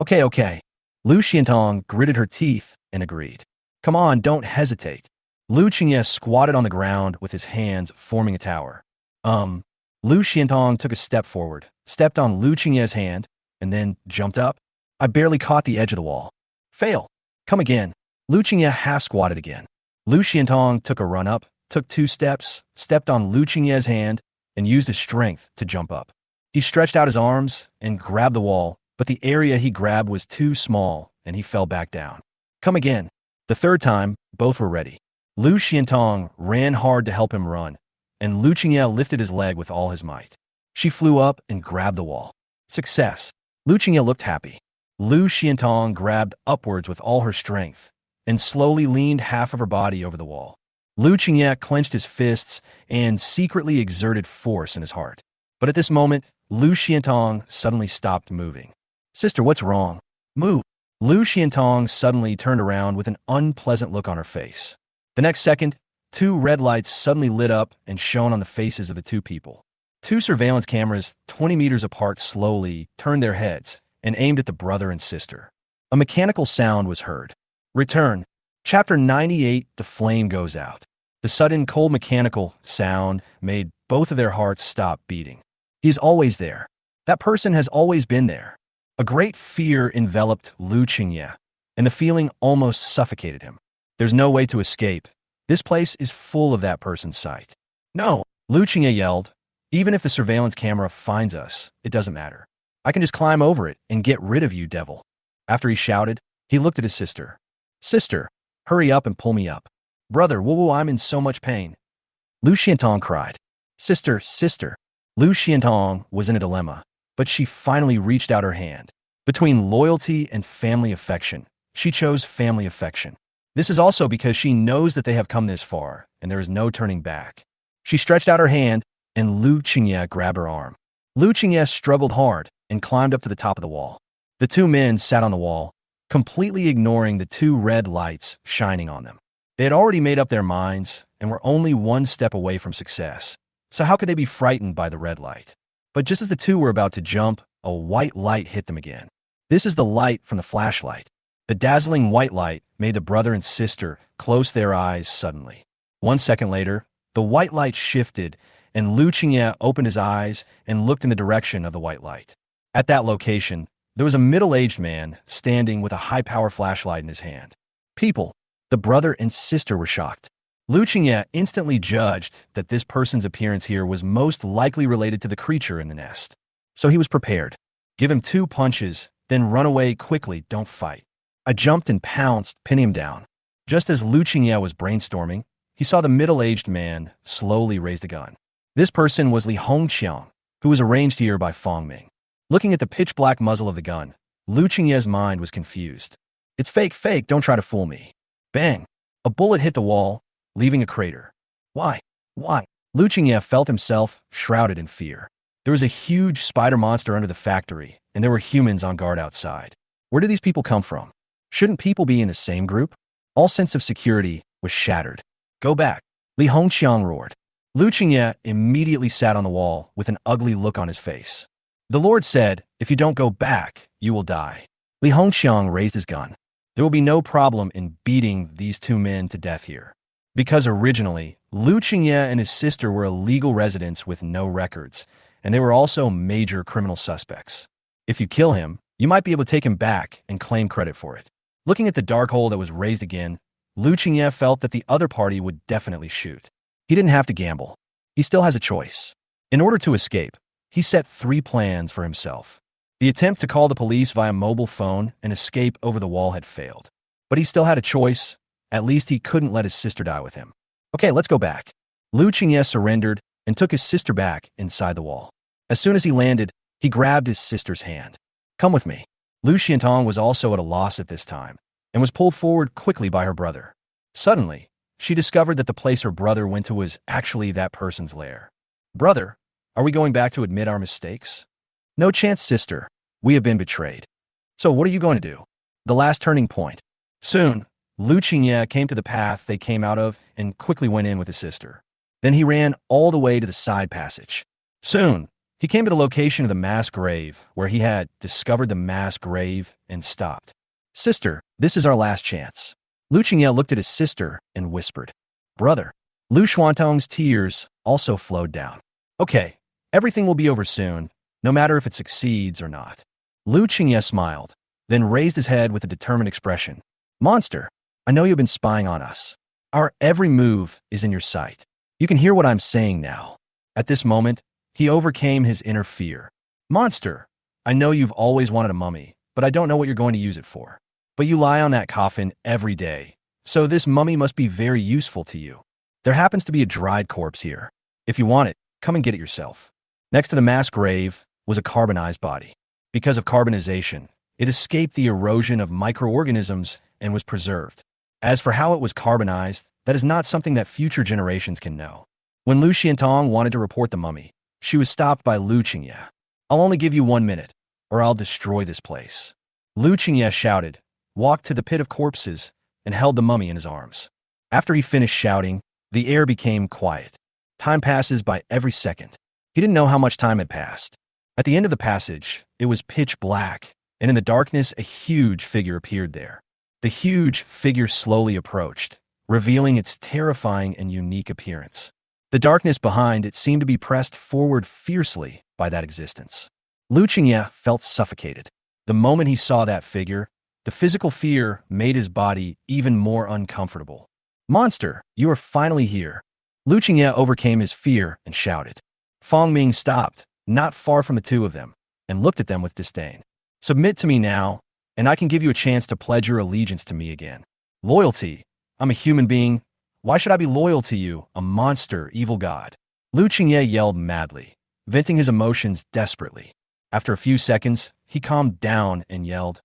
Okay. Lu Xiantong gritted her teeth and agreed. Come on, don't hesitate. Lu Qingye squatted on the ground with his hands forming a tower. Lu Xiantong took a step forward, stepped on Lu Qingye's hand, and then jumped up. I barely caught the edge of the wall. Fail. Come again. Lu Qingye half squatted again. Lu Xiantong took a run up, took 2 steps, stepped on Lu Qingye's hand, and used his strength to jump up. He stretched out his arms and grabbed the wall, but the area he grabbed was too small, and he fell back down. Come again. The third time, both were ready. Lu Xiantong ran hard to help him run, and Lu Qingye lifted his leg with all his might. She flew up and grabbed the wall. Success. Lu Qingye looked happy. Lu Xiantong grabbed upwards with all her strength and slowly leaned half of her body over the wall. Lu Qingye clenched his fists and secretly exerted force in his heart. But at this moment, Lu Xiantong suddenly stopped moving. Sister, what's wrong? Move. Lu Xiantong suddenly turned around with an unpleasant look on her face. The next second, 2 red lights suddenly lit up and shone on the faces of the 2 people. 2 surveillance cameras, 20 meters apart, slowly turned their heads and aimed at the brother and sister. A mechanical sound was heard. Return. Chapter 98, The Flame Goes Out. The sudden, cold mechanical sound made both of their hearts stop beating. He's always there. That person has always been there. A great fear enveloped Lu Qingye, and the feeling almost suffocated him. There's no way to escape. This place is full of that person's sight. No, Lu Qingye yelled. Even if the surveillance camera finds us, it doesn't matter. I can just climb over it and get rid of you, devil. After he shouted, he looked at his sister. Sister, hurry up and pull me up. Brother, whoa, I'm in so much pain. Lu Xiantong cried. Sister. Lu Xiantong was in a dilemma, but she finally reached out her hand. Between loyalty and family affection, she chose family affection. This is also because she knows that they have come this far, and there is no turning back. She stretched out her hand, and Lu Qingye grabbed her arm. Lu Qingye struggled hard and climbed up to the top of the wall. The 2 men sat on the wall, completely ignoring the 2 red lights shining on them. They had already made up their minds and were only 1 step away from success. So how could they be frightened by the red light? But just as the 2 were about to jump, a white light hit them again. This is the light from the flashlight. The dazzling white light made the brother and sister close their eyes suddenly. 1 second later, the white light shifted, and Lu Qingye opened his eyes and looked in the direction of the white light. At that location, there was a middle-aged man standing with a high-power flashlight in his hand. People, the brother and sister, were shocked. Lu Qingye instantly judged that this person's appearance here was most likely related to the creature in the nest. So he was prepared. Give him 2 punches, then run away quickly, don't fight. I jumped and pounced, pinning him down. Just as Lu Qingye was brainstorming, he saw the middle-aged man slowly raise a gun. This person was Li Hongqiang, who was arranged here by Fong Ming. Looking at the pitch-black muzzle of the gun, Lu Qingye's mind was confused. It's fake, don't try to fool me. Bang! A bullet hit the wall, leaving a crater. Why? Lu Qingye felt himself shrouded in fear. There was a huge spider monster under the factory, and there were humans on guard outside. Where did these people come from? Shouldn't people be in the same group? All sense of security was shattered. Go back, Li Hongqiang roared. Lu Qingye immediately sat on the wall with an ugly look on his face. The Lord said, if you don't go back, you will die. Li Hongqiang raised his gun. There will be no problem in beating these 2 men to death here. Because originally, Lu Qingye and his sister were illegal residents with no records, and they were also major criminal suspects. If you kill him, you might be able to take him back and claim credit for it. Looking at the dark hole that was raised again, Lu Qingye felt that the other party would definitely shoot. He didn't have to gamble. He still has a choice. In order to escape, he set 3 plans for himself. The attempt to call the police via mobile phone and escape over the wall had failed. But he still had a choice. At least he couldn't let his sister die with him. Okay, let's go back. Lu Qingye surrendered and took his sister back inside the wall. As soon as he landed, he grabbed his sister's hand. Come with me. Lu Xiantong was also at a loss at this time and was pulled forward quickly by her brother. Suddenly, she discovered that the place her brother went to was actually that person's lair. Brother, are we going back to admit our mistakes? No chance, sister. We have been betrayed. So what are you going to do? The last turning point. Soon, Lu Qingye came to the path they came out of and quickly went in with his sister. Then he ran all the way to the side passage. Soon, he came to the location of the mass grave, where he had discovered the mass grave and stopped. Sister, this is our last chance. Lu Qingye looked at his sister and whispered. Brother. Lu Xuantong's tears also flowed down. Okay, everything will be over soon, no matter if it succeeds or not. Lu Qingye smiled, then raised his head with a determined expression. Monster, I know you've been spying on us. Our every move is in your sight. You can hear what I'm saying now. At this moment, he overcame his inner fear. Monster, I know you've always wanted a mummy, but I don't know what you're going to use it for. But you lie on that coffin every day, so this mummy must be very useful to you. There happens to be a dried corpse here. If you want it, come and get it yourself. Next to the mass grave was a carbonized body. Because of carbonization, it escaped the erosion of microorganisms and was preserved. As for how it was carbonized, that is not something that future generations can know. When Lu Xiantong wanted to report the mummy, she was stopped by Lu Qingye. I'll only give you 1 minute, or I'll destroy this place. Lu Qingye shouted, walked to the pit of corpses, and held the mummy in his arms. After he finished shouting, the air became quiet. Time passes by every second. He didn't know how much time had passed. At the end of the passage, it was pitch black, and in the darkness a huge figure appeared there. The huge figure slowly approached, revealing its terrifying and unique appearance. The darkness behind it seemed to be pressed forward fiercely by that existence. Lu Qingye felt suffocated. The moment he saw that figure, the physical fear made his body even more uncomfortable. Monster, you are finally here. Lu Qingye overcame his fear and shouted. Fong Ming stopped, not far from the two of them, and looked at them with disdain. Submit to me now, and I can give you a chance to pledge your allegiance to me again. Loyalty? I'm a human being. Why should I be loyal to you, a monster, evil god? Lu Qingye yelled madly, venting his emotions desperately. After a few seconds, he calmed down and yelled,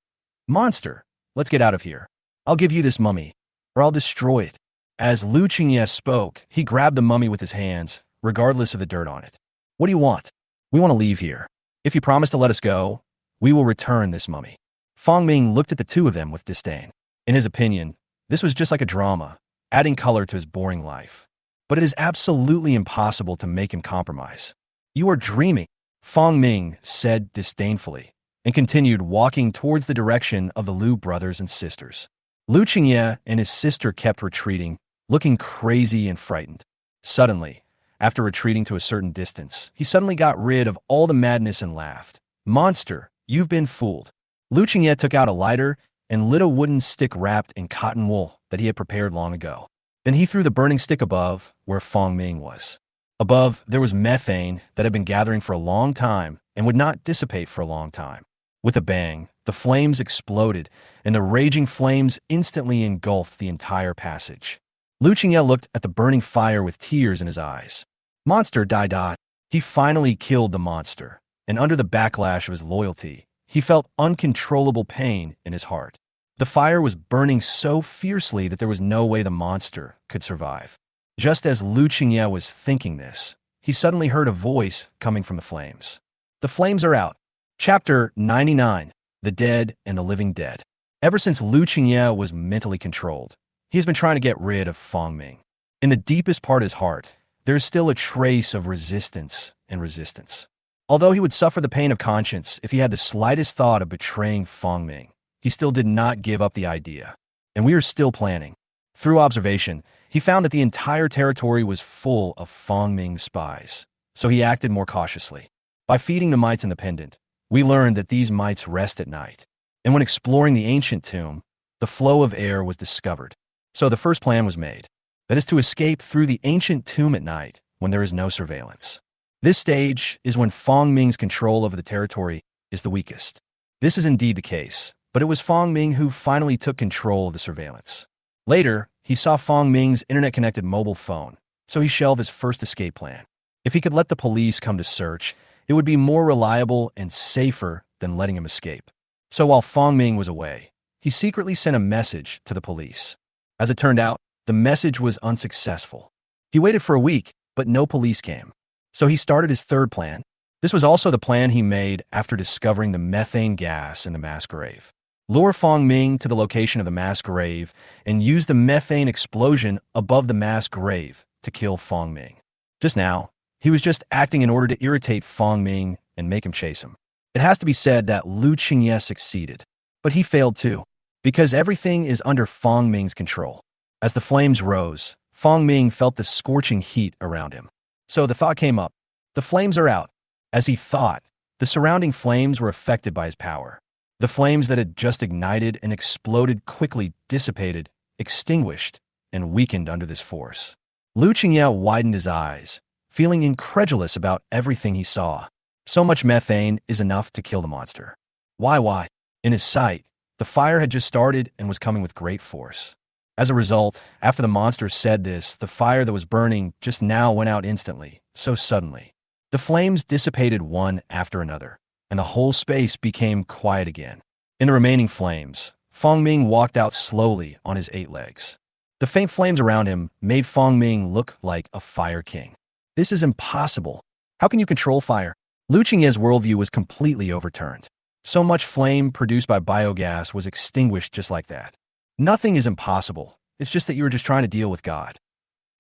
Monster, let's get out of here. I'll give you this mummy, or I'll destroy it. As Lu Qingye spoke, he grabbed the mummy with his hands, regardless of the dirt on it. What do you want? We want to leave here. If you promise to let us go, we will return this mummy. Fong Ming looked at the two of them with disdain. In his opinion, this was just like a drama, adding color to his boring life. But it is absolutely impossible to make him compromise. You are dreaming, Fong Ming said disdainfully, and continued walking towards the direction of the Lu brothers and sisters. Lu Qingye and his sister kept retreating, looking crazy and frightened. Suddenly, after retreating to a certain distance, he suddenly got rid of all the madness and laughed. Monster, you've been fooled. Lu Qingye took out a lighter and lit a wooden stick wrapped in cotton wool that he had prepared long ago. Then he threw the burning stick above where Fong Ming was. Above, there was methane that had been gathering for a long time and would not dissipate for a long time. With a bang, the flames exploded, and the raging flames instantly engulfed the entire passage. Lu Qingye looked at the burning fire with tears in his eyes. Monster died. He finally killed the monster, and under the backlash of his loyalty, he felt uncontrollable pain in his heart. The fire was burning so fiercely that there was no way the monster could survive. Just as Lu Qingye was thinking this, he suddenly heard a voice coming from the flames. The flames are out. Chapter 99, The Dead and the Living Dead. Ever since Lu Qingye was mentally controlled, he has been trying to get rid of Fong Ming. In the deepest part of his heart, there is still a trace of resistance and resistance. Although he would suffer the pain of conscience if he had the slightest thought of betraying Fong Ming, he still did not give up the idea. And we are still planning. Through observation, he found that the entire territory was full of Fong Ming's spies, so he acted more cautiously. By feeding the mites in the pendant, we learned that these mites rest at night. And when exploring the ancient tomb, the flow of air was discovered. So the first plan was made. That is to escape through the ancient tomb at night when there is no surveillance. This stage is when Fong Ming's control over the territory is the weakest. This is indeed the case, but it was Fong Ming who finally took control of the surveillance. Later, he saw Fong Ming's internet-connected mobile phone, so he shelved his first escape plan. If he could let the police come to search, it would be more reliable and safer than letting him escape. So while Fong Ming was away, he secretly sent a message to the police. As it turned out, the message was unsuccessful. He waited for a week, but no police came. So he started his third plan. This was also the plan he made after discovering the methane gas in the mass grave. lure Fong Ming to the location of the mass grave, and use the methane explosion above the mass grave to kill Fong Ming. Just now, he was just acting in order to irritate Fong Ming and make him chase him. It has to be said that Lu Qingye succeeded, but he failed too, because everything is under Fong Ming's control. As the flames rose, Fong Ming felt the scorching heat around him. So the thought came up, the flames are out. As he thought, the surrounding flames were affected by his power. The flames that had just ignited and exploded quickly dissipated, extinguished, and weakened under this force. Lu Qingye widened his eyes, feeling incredulous about everything he saw. So much methane is enough to kill the monster. Why? In his sight, the fire had just started and was coming with great force. As a result, after the monster said this, the fire that was burning just now went out instantly, so suddenly. The flames dissipated one after another, and the whole space became quiet again. In the remaining flames, Fong Ming walked out slowly on his 8 legs. The faint flames around him made Fong Ming look like a fire king. This is impossible. How can you control fire? Lu Qingye's worldview was completely overturned. So much flame produced by biogas was extinguished just like that. Nothing is impossible. It's just that you were just trying to deal with God.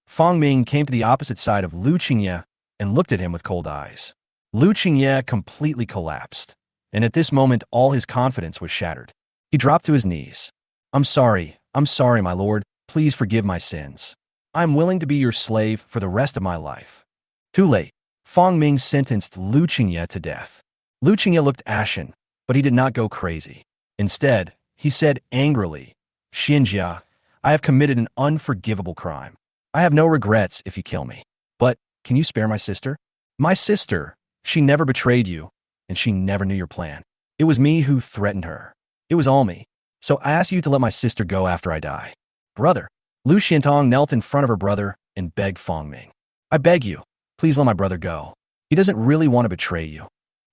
Fong Ming came to the opposite side of Lu Qingye and looked at him with cold eyes. Lu Qingye completely collapsed, and at this moment all his confidence was shattered. He dropped to his knees. I'm sorry, my lord. Please forgive my sins. I'm willing to be your slave for the rest of my life. Too late. Fong Ming sentenced Lu Qingye to death. Lu Qingye looked ashen, but he did not go crazy. Instead, he said angrily, Xinjia, I have committed an unforgivable crime. I have no regrets if you kill me. But can you spare my sister? My sister, she never betrayed you, and she never knew your plan. It was me who threatened her. It was all me. So I ask you to let my sister go after I die. Brother. Lu Xiantong knelt in front of her brother and begged Fong Ming. I beg you, please let my brother go. He doesn't really want to betray you.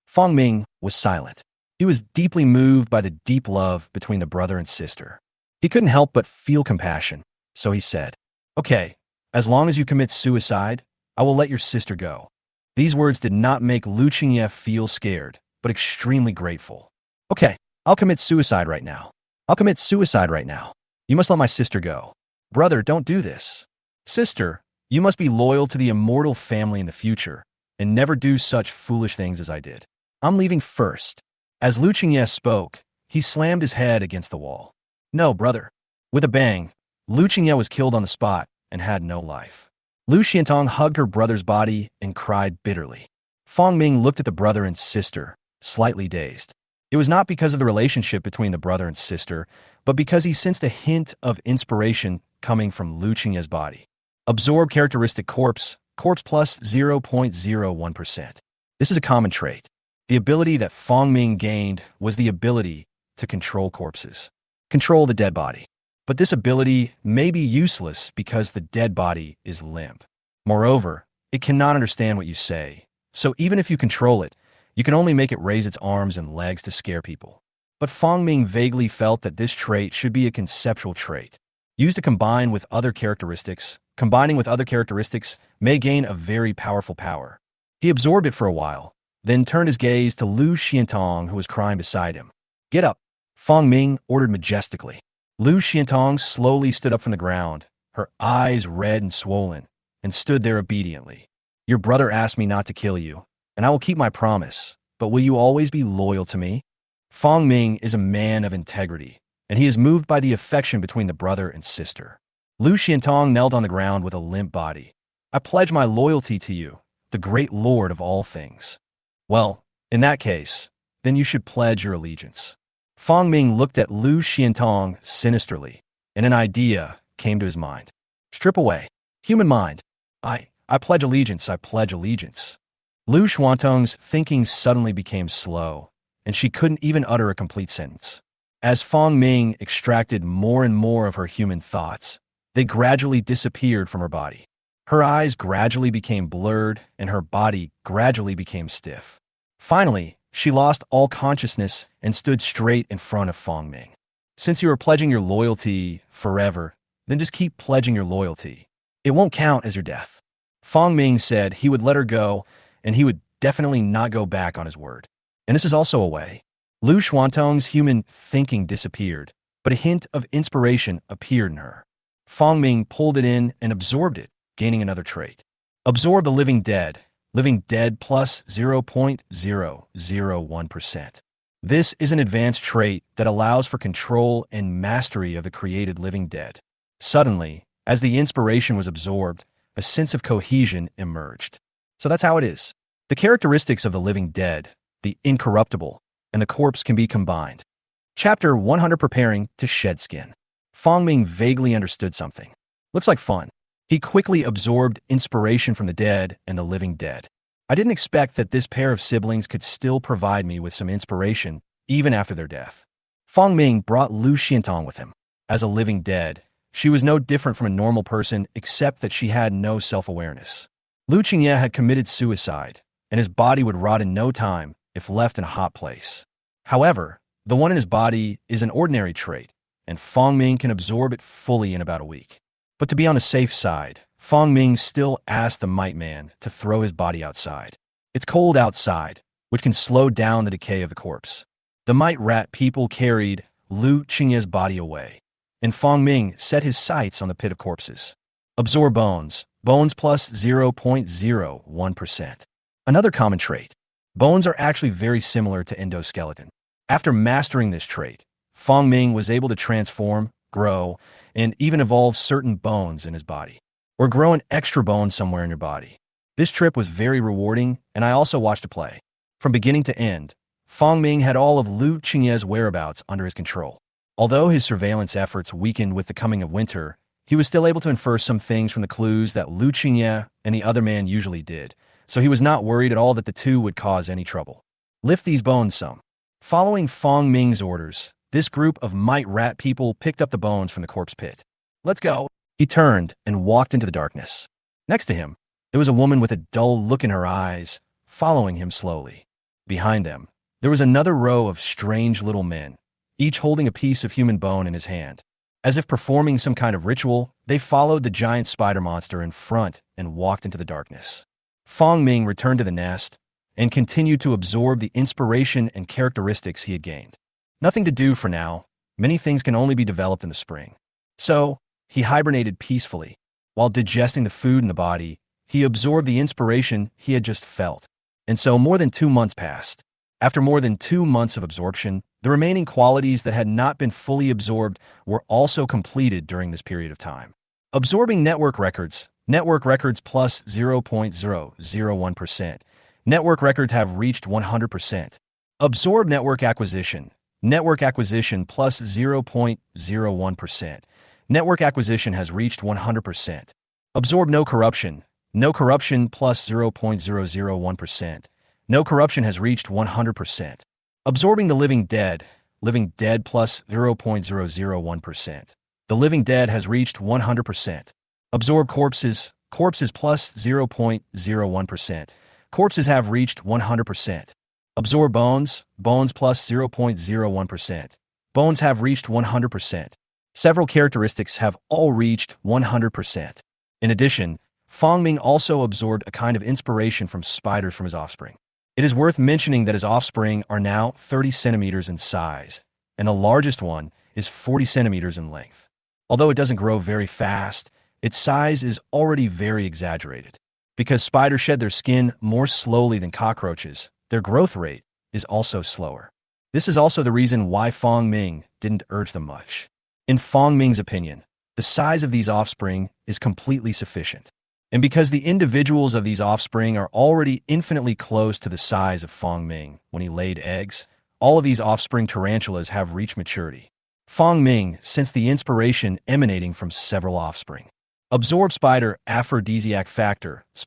Fong Ming was silent. He was deeply moved by the deep love between the brother and sister. He couldn't help but feel compassion, so he said, Okay, as long as you commit suicide, I will let your sister go. These words did not make Lu Qingye feel scared, but extremely grateful. Okay, I'll commit suicide right now. You must let my sister go. Brother, don't do this. Sister, you must be loyal to the immortal family in the future and never do such foolish things as I did. I'm leaving first. As Lu Qingye spoke, he slammed his head against the wall. No, brother. With a bang, Lu Qingye was killed on the spot and had no life. Lu Xiantong hugged her brother's body and cried bitterly. Fong Ming looked at the brother and sister, slightly dazed. It was not because of the relationship between the brother and sister, but because he sensed a hint of inspiration coming from Lu Qingye's body. Absorb characteristic corpse plus 0.01%. This is a common trait. The ability that Fong Ming gained was the ability to control corpses. Control the dead body. But this ability may be useless because the dead body is limp. Moreover, it cannot understand what you say. So even if you control it, you can only make it raise its arms and legs to scare people. But Fong Ming vaguely felt that this trait should be a conceptual trait, used to combine with other characteristics. Combining with other characteristics may gain a very powerful power. He absorbed it for a while, then turned his gaze to Lu Xiantong, who was crying beside him. Get up, Fong Ming ordered majestically. Lu Xiantong slowly stood up from the ground, her eyes red and swollen, and stood there obediently. Your brother asked me not to kill you, and I will keep my promise, but will you always be loyal to me? Fong Ming is a man of integrity, and he is moved by the affection between the brother and sister. Lu Xiantong knelt on the ground with a limp body. I pledge my loyalty to you, the great lord of all things. Well, in that case, then you should pledge your allegiance. Fong Ming looked at Lu Xiantong sinisterly, and an idea came to his mind. Strip away. Human mind. I pledge allegiance, I pledge allegiance. Lu Xiantong's thinking suddenly became slow, and she couldn't even utter a complete sentence. As Fong Ming extracted more and more of her human thoughts, they gradually disappeared from her body. Her eyes gradually became blurred, and her body gradually became stiff. Finally, she lost all consciousness and stood straight in front of Fong Ming. Since you are pledging your loyalty forever, then just keep pledging your loyalty. It won't count as your death. Fong Ming said he would let her go, and he would definitely not go back on his word. And this is also a way. Lu Xuantong's human thinking disappeared, but a hint of inspiration appeared in her. Fong Ming pulled it in and absorbed it, gaining another trait. Absorb the living dead plus 0.001%. This is an advanced trait that allows for control and mastery of the created living dead. Suddenly, as the inspiration was absorbed, a sense of cohesion emerged. So that's how it is. The characteristics of the living dead, the incorruptible, and the corpse can be combined. Chapter 100, Preparing to Shed Skin. Fong Ming vaguely understood something. Looks like fun. He quickly absorbed inspiration from the dead and the living dead. I didn't expect that this pair of siblings could still provide me with some inspiration, even after their death. Fong Ming brought Lu Xiantong with him. As a living dead, she was no different from a normal person except that she had no self-awareness. Lu Qingye had committed suicide, and his body would rot in no time if left in a hot place. However, the one in his body is an ordinary trait, and Fong Ming can absorb it fully in about a week. But to be on the safe side, Fong Ming still asked the Might Man to throw his body outside. It's cold outside, which can slow down the decay of the corpse. The Might Rat people carried Lu Qingye's body away, and Fong Ming set his sights on the pit of corpses. Absorb bones plus 0.01%. Another common trait. Bones are actually very similar to endoskeleton. After mastering this trait, Fong Ming was able to transform, grow, and even evolve certain bones in his body, or grow an extra bone somewhere in your body. This trip was very rewarding, and I also watched it play. From beginning to end, Fong Ming had all of Lu Qingye's whereabouts under his control. Although his surveillance efforts weakened with the coming of winter, he was still able to infer some things from the clues that Lu Qingye and the other man usually did, so he was not worried at all that the two would cause any trouble. Lift these bones some. Following Fong Ming's orders, this group of Might Rat people picked up the bones from the corpse pit. Let's go. He turned and walked into the darkness. Next to him, there was a woman with a dull look in her eyes, following him slowly. Behind them, there was another row of strange little men, each holding a piece of human bone in his hand. As if performing some kind of ritual, they followed the giant spider monster in front and walked into the darkness. Fong Ming returned to the nest and continued to absorb the inspiration and characteristics he had gained. Nothing to do for now. Many things can only be developed in the spring. So, he hibernated peacefully. While digesting the food in the body, he absorbed the inspiration he had just felt. And so more than 2 months passed. After more than 2 months of absorption, the remaining qualities that had not been fully absorbed were also completed during this period of time. Absorbing network records plus 0.001%. Network records have reached 100%. Absorb network acquisition plus 0.01%. Network acquisition has reached 100%. Absorb no corruption plus 0.001%. No corruption has reached 100%. Absorbing the living dead plus 0.001%. The living dead has reached 100%. Absorb corpses plus 0.01%. Corpses have reached 100%. Absorb bones plus 0.01%. Bones have reached 100%. Several characteristics have all reached 100%. In addition, Fong Ming also absorbed a kind of inspiration from spiders from his offspring. It is worth mentioning that his offspring are now 30 centimeters in size, and the largest one is 40 centimeters in length. Although it doesn't grow very fast, its size is already very exaggerated. Because spiders shed their skin more slowly than cockroaches, their growth rate is also slower. This is also the reason why Fong Ming didn't urge them much. In Fong Ming's opinion, the size of these offspring is completely sufficient. And because the individuals of these offspring are already infinitely close to the size of Fong Ming when he laid eggs, all of these offspring tarantulas have reached maturity. Fong Ming sensed the inspiration emanating from several offspring. Absorb spider aphrodisiac factor plus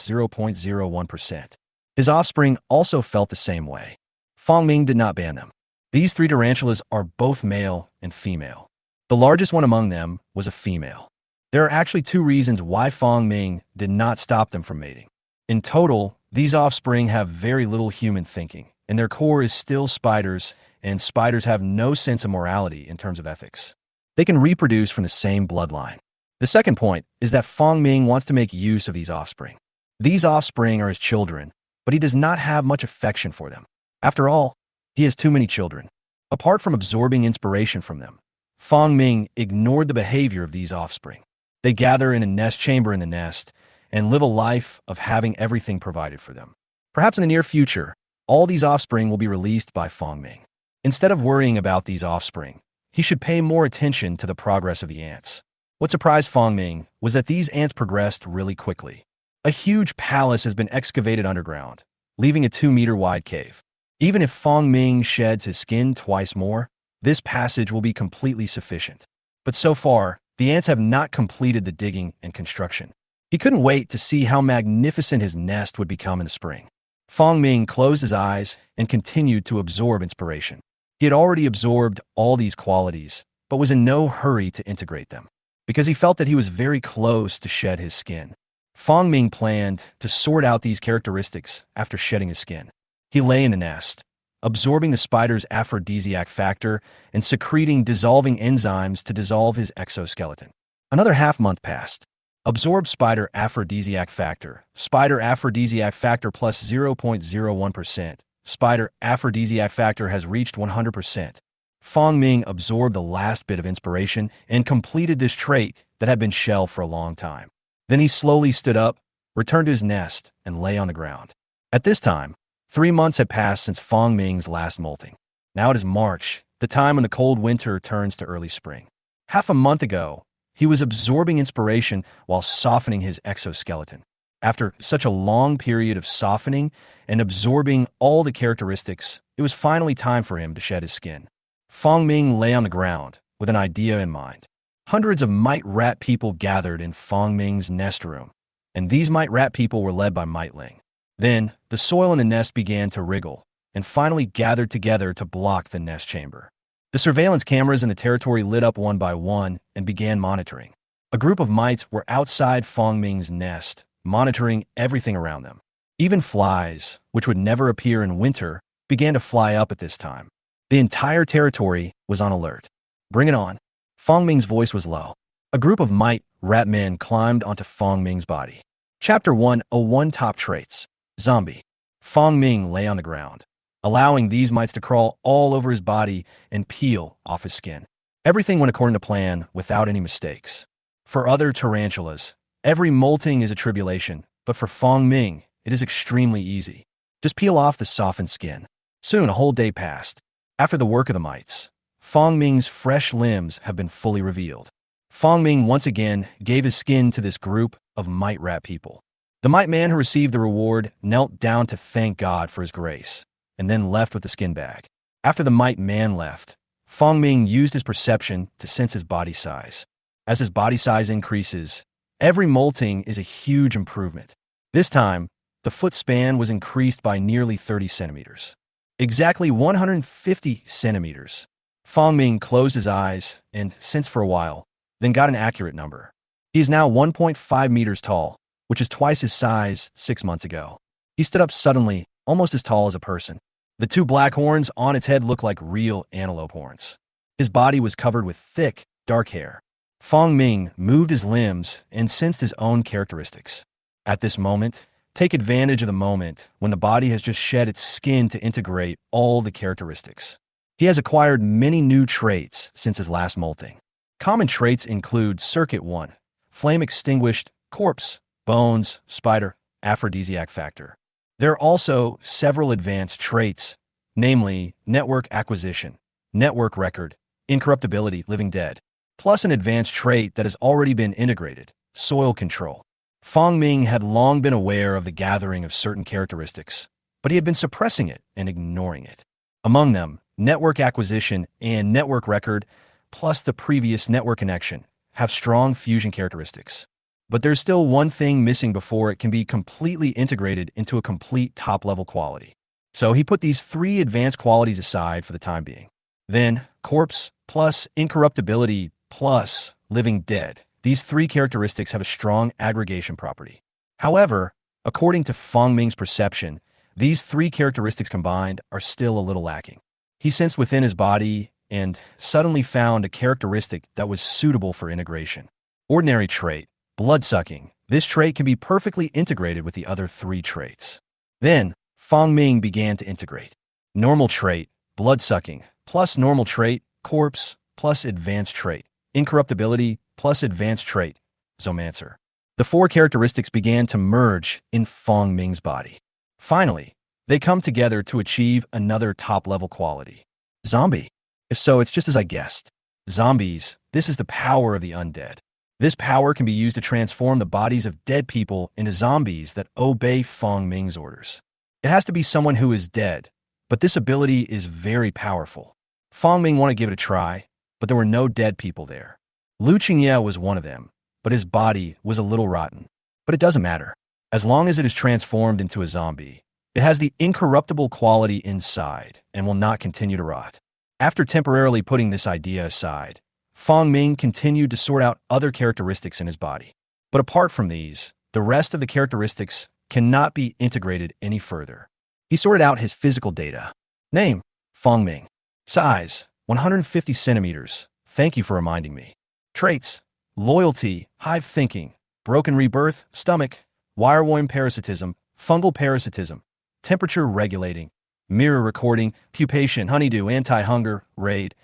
0.01%. His offspring also felt the same way. Fong Ming did not ban them. These 3 tarantulas are both male and female. The largest one among them was a female. There are actually 2 reasons why Fong Ming did not stop them from mating. In total, these offspring have very little human thinking, and their core is still spiders, and spiders have no sense of morality in terms of ethics. They can reproduce from the same bloodline. The second point is that Fong Ming wants to make use of these offspring. These offspring are his children, but he does not have much affection for them. After all, he has too many children. Apart from absorbing inspiration from them, Fong Ming ignored the behavior of these offspring. They gather in a nest chamber in the nest and live a life of having everything provided for them. Perhaps in the near future, all these offspring will be released by Fong Ming. Instead of worrying about these offspring, he should pay more attention to the progress of the ants. What surprised Fong Ming was that these ants progressed really quickly. A huge palace has been excavated underground, leaving a 2-meter wide cave. Even if Fong Ming sheds his skin twice more, this passage will be completely sufficient. But so far, the ants have not completed the digging and construction. He couldn't wait to see how magnificent his nest would become in the spring. Fong Ming closed his eyes and continued to absorb inspiration. He had already absorbed all these qualities, but was in no hurry to integrate them, because he felt that he was very close to shed his skin. Fong Ming planned to sort out these characteristics after shedding his skin. He lay in the nest, absorbing the spider's aphrodisiac factor and secreting dissolving enzymes to dissolve his exoskeleton. Another half-month passed. Absorb spider aphrodisiac factor. Spider aphrodisiac factor plus 0.01%. Spider aphrodisiac factor has reached 100%. Fong Ming absorbed the last bit of inspiration and completed this trait that had been shelved for a long time. Then he slowly stood up, returned to his nest, and lay on the ground. At this time, 3 months had passed since Fong Ming's last molting. Now it is March, the time when the cold winter turns to early spring. Half a month ago, he was absorbing inspiration while softening his exoskeleton. After such a long period of softening and absorbing all the characteristics, it was finally time for him to shed his skin. Fong Ming lay on the ground with an idea in mind. Hundreds of mite rat people gathered in Fong Ming's nest room, and these mite rat people were led by Mite Ling. Then, the soil in the nest began to wriggle, and finally gathered together to block the nest chamber. The surveillance cameras in the territory lit up one by one and began monitoring. A group of mites were outside Fong Ming's nest, monitoring everything around them. Even flies, which would never appear in winter, began to fly up at this time. The entire territory was on alert. Bring it on. Fong Ming's voice was low. A group of mite rat men climbed onto Fong Ming's body. Chapter 101 Top Traits. Zombie. Fong Ming lay on the ground, allowing these mites to crawl all over his body and peel off his skin. Everything went according to plan without any mistakes. For other tarantulas, every molting is a tribulation, but for Fong Ming, it is extremely easy. Just peel off the softened skin. Soon a whole day passed. After the work of the mites, Fong Ming's fresh limbs have been fully revealed. Fong Ming once again gave his skin to this group of mite rat people. The mite man who received the reward knelt down to thank God for his grace, and then left with the skin bag. After the mite man left, Fong Ming used his perception to sense his body size. As his body size increases, every molting is a huge improvement. This time, the foot span was increased by nearly 30 centimeters. Exactly 150 centimeters. Fong Ming closed his eyes and sensed for a while, then got an accurate number. He is now 1.5 meters tall, which is twice his size 6 months ago. He stood up suddenly, almost as tall as a person. The 2 black horns on its head looked like real antelope horns. His body was covered with thick, dark hair. Fong Ming moved his limbs and sensed his own characteristics. At this moment, take advantage of the moment when the body has just shed its skin to integrate all the characteristics. He has acquired many new traits since his last molting. Common traits include Circuit 1, Flame Extinguished, Corpse, Bones, Spider, Aphrodisiac Factor. There are also several advanced traits, namely Network Acquisition, Network Record, Incorruptibility, Living Dead, plus an advanced trait that has already been integrated, Soil Control. Fong Ming had long been aware of the gathering of certain characteristics, but he had been suppressing it and ignoring it. Among them, Network Acquisition and Network Record, plus the previous network connection, have strong fusion characteristics. But there's still one thing missing before it can be completely integrated into a complete top-level quality. So he put these 3 advanced qualities aside for the time being. Then, Corpse plus Incorruptibility plus Living Dead. These 3 characteristics have a strong aggregation property. However, according to Fong Ming's perception, these 3 characteristics combined are still a little lacking. He sensed within his body and suddenly found a characteristic that was suitable for integration. Ordinary trait, blood-sucking. This trait can be perfectly integrated with the other 3 traits. Then, Fong Ming began to integrate. Normal trait, blood-sucking, plus normal trait, corpse, plus advanced trait, incorruptibility, plus advanced trait, zoomancer. The four characteristics began to merge in Fong Ming's body. Finally, they come together to achieve another top-level quality. Zombie. If so, it's just as I guessed. Zombies, this is the power of the undead. This power can be used to transform the bodies of dead people into zombies that obey Fong Ming's orders. It has to be someone who is dead, but this ability is very powerful. Fong Ming wanted to give it a try, but there were no dead people there. Lu Qingye was one of them, but his body was a little rotten. But it doesn't matter. As long as it is transformed into a zombie, it has the incorruptible quality inside and will not continue to rot. After temporarily putting this idea aside, Fong Ming continued to sort out other characteristics in his body. But apart from these, the rest of the characteristics cannot be integrated any further. He sorted out his physical data. Name, Fong Ming. Size, 150 centimeters. Thank you for reminding me. Traits, loyalty, hive thinking, broken rebirth, stomach, wireworm parasitism, fungal parasitism, temperature regulating, mirror recording, pupation, honeydew, anti-hunger, raid,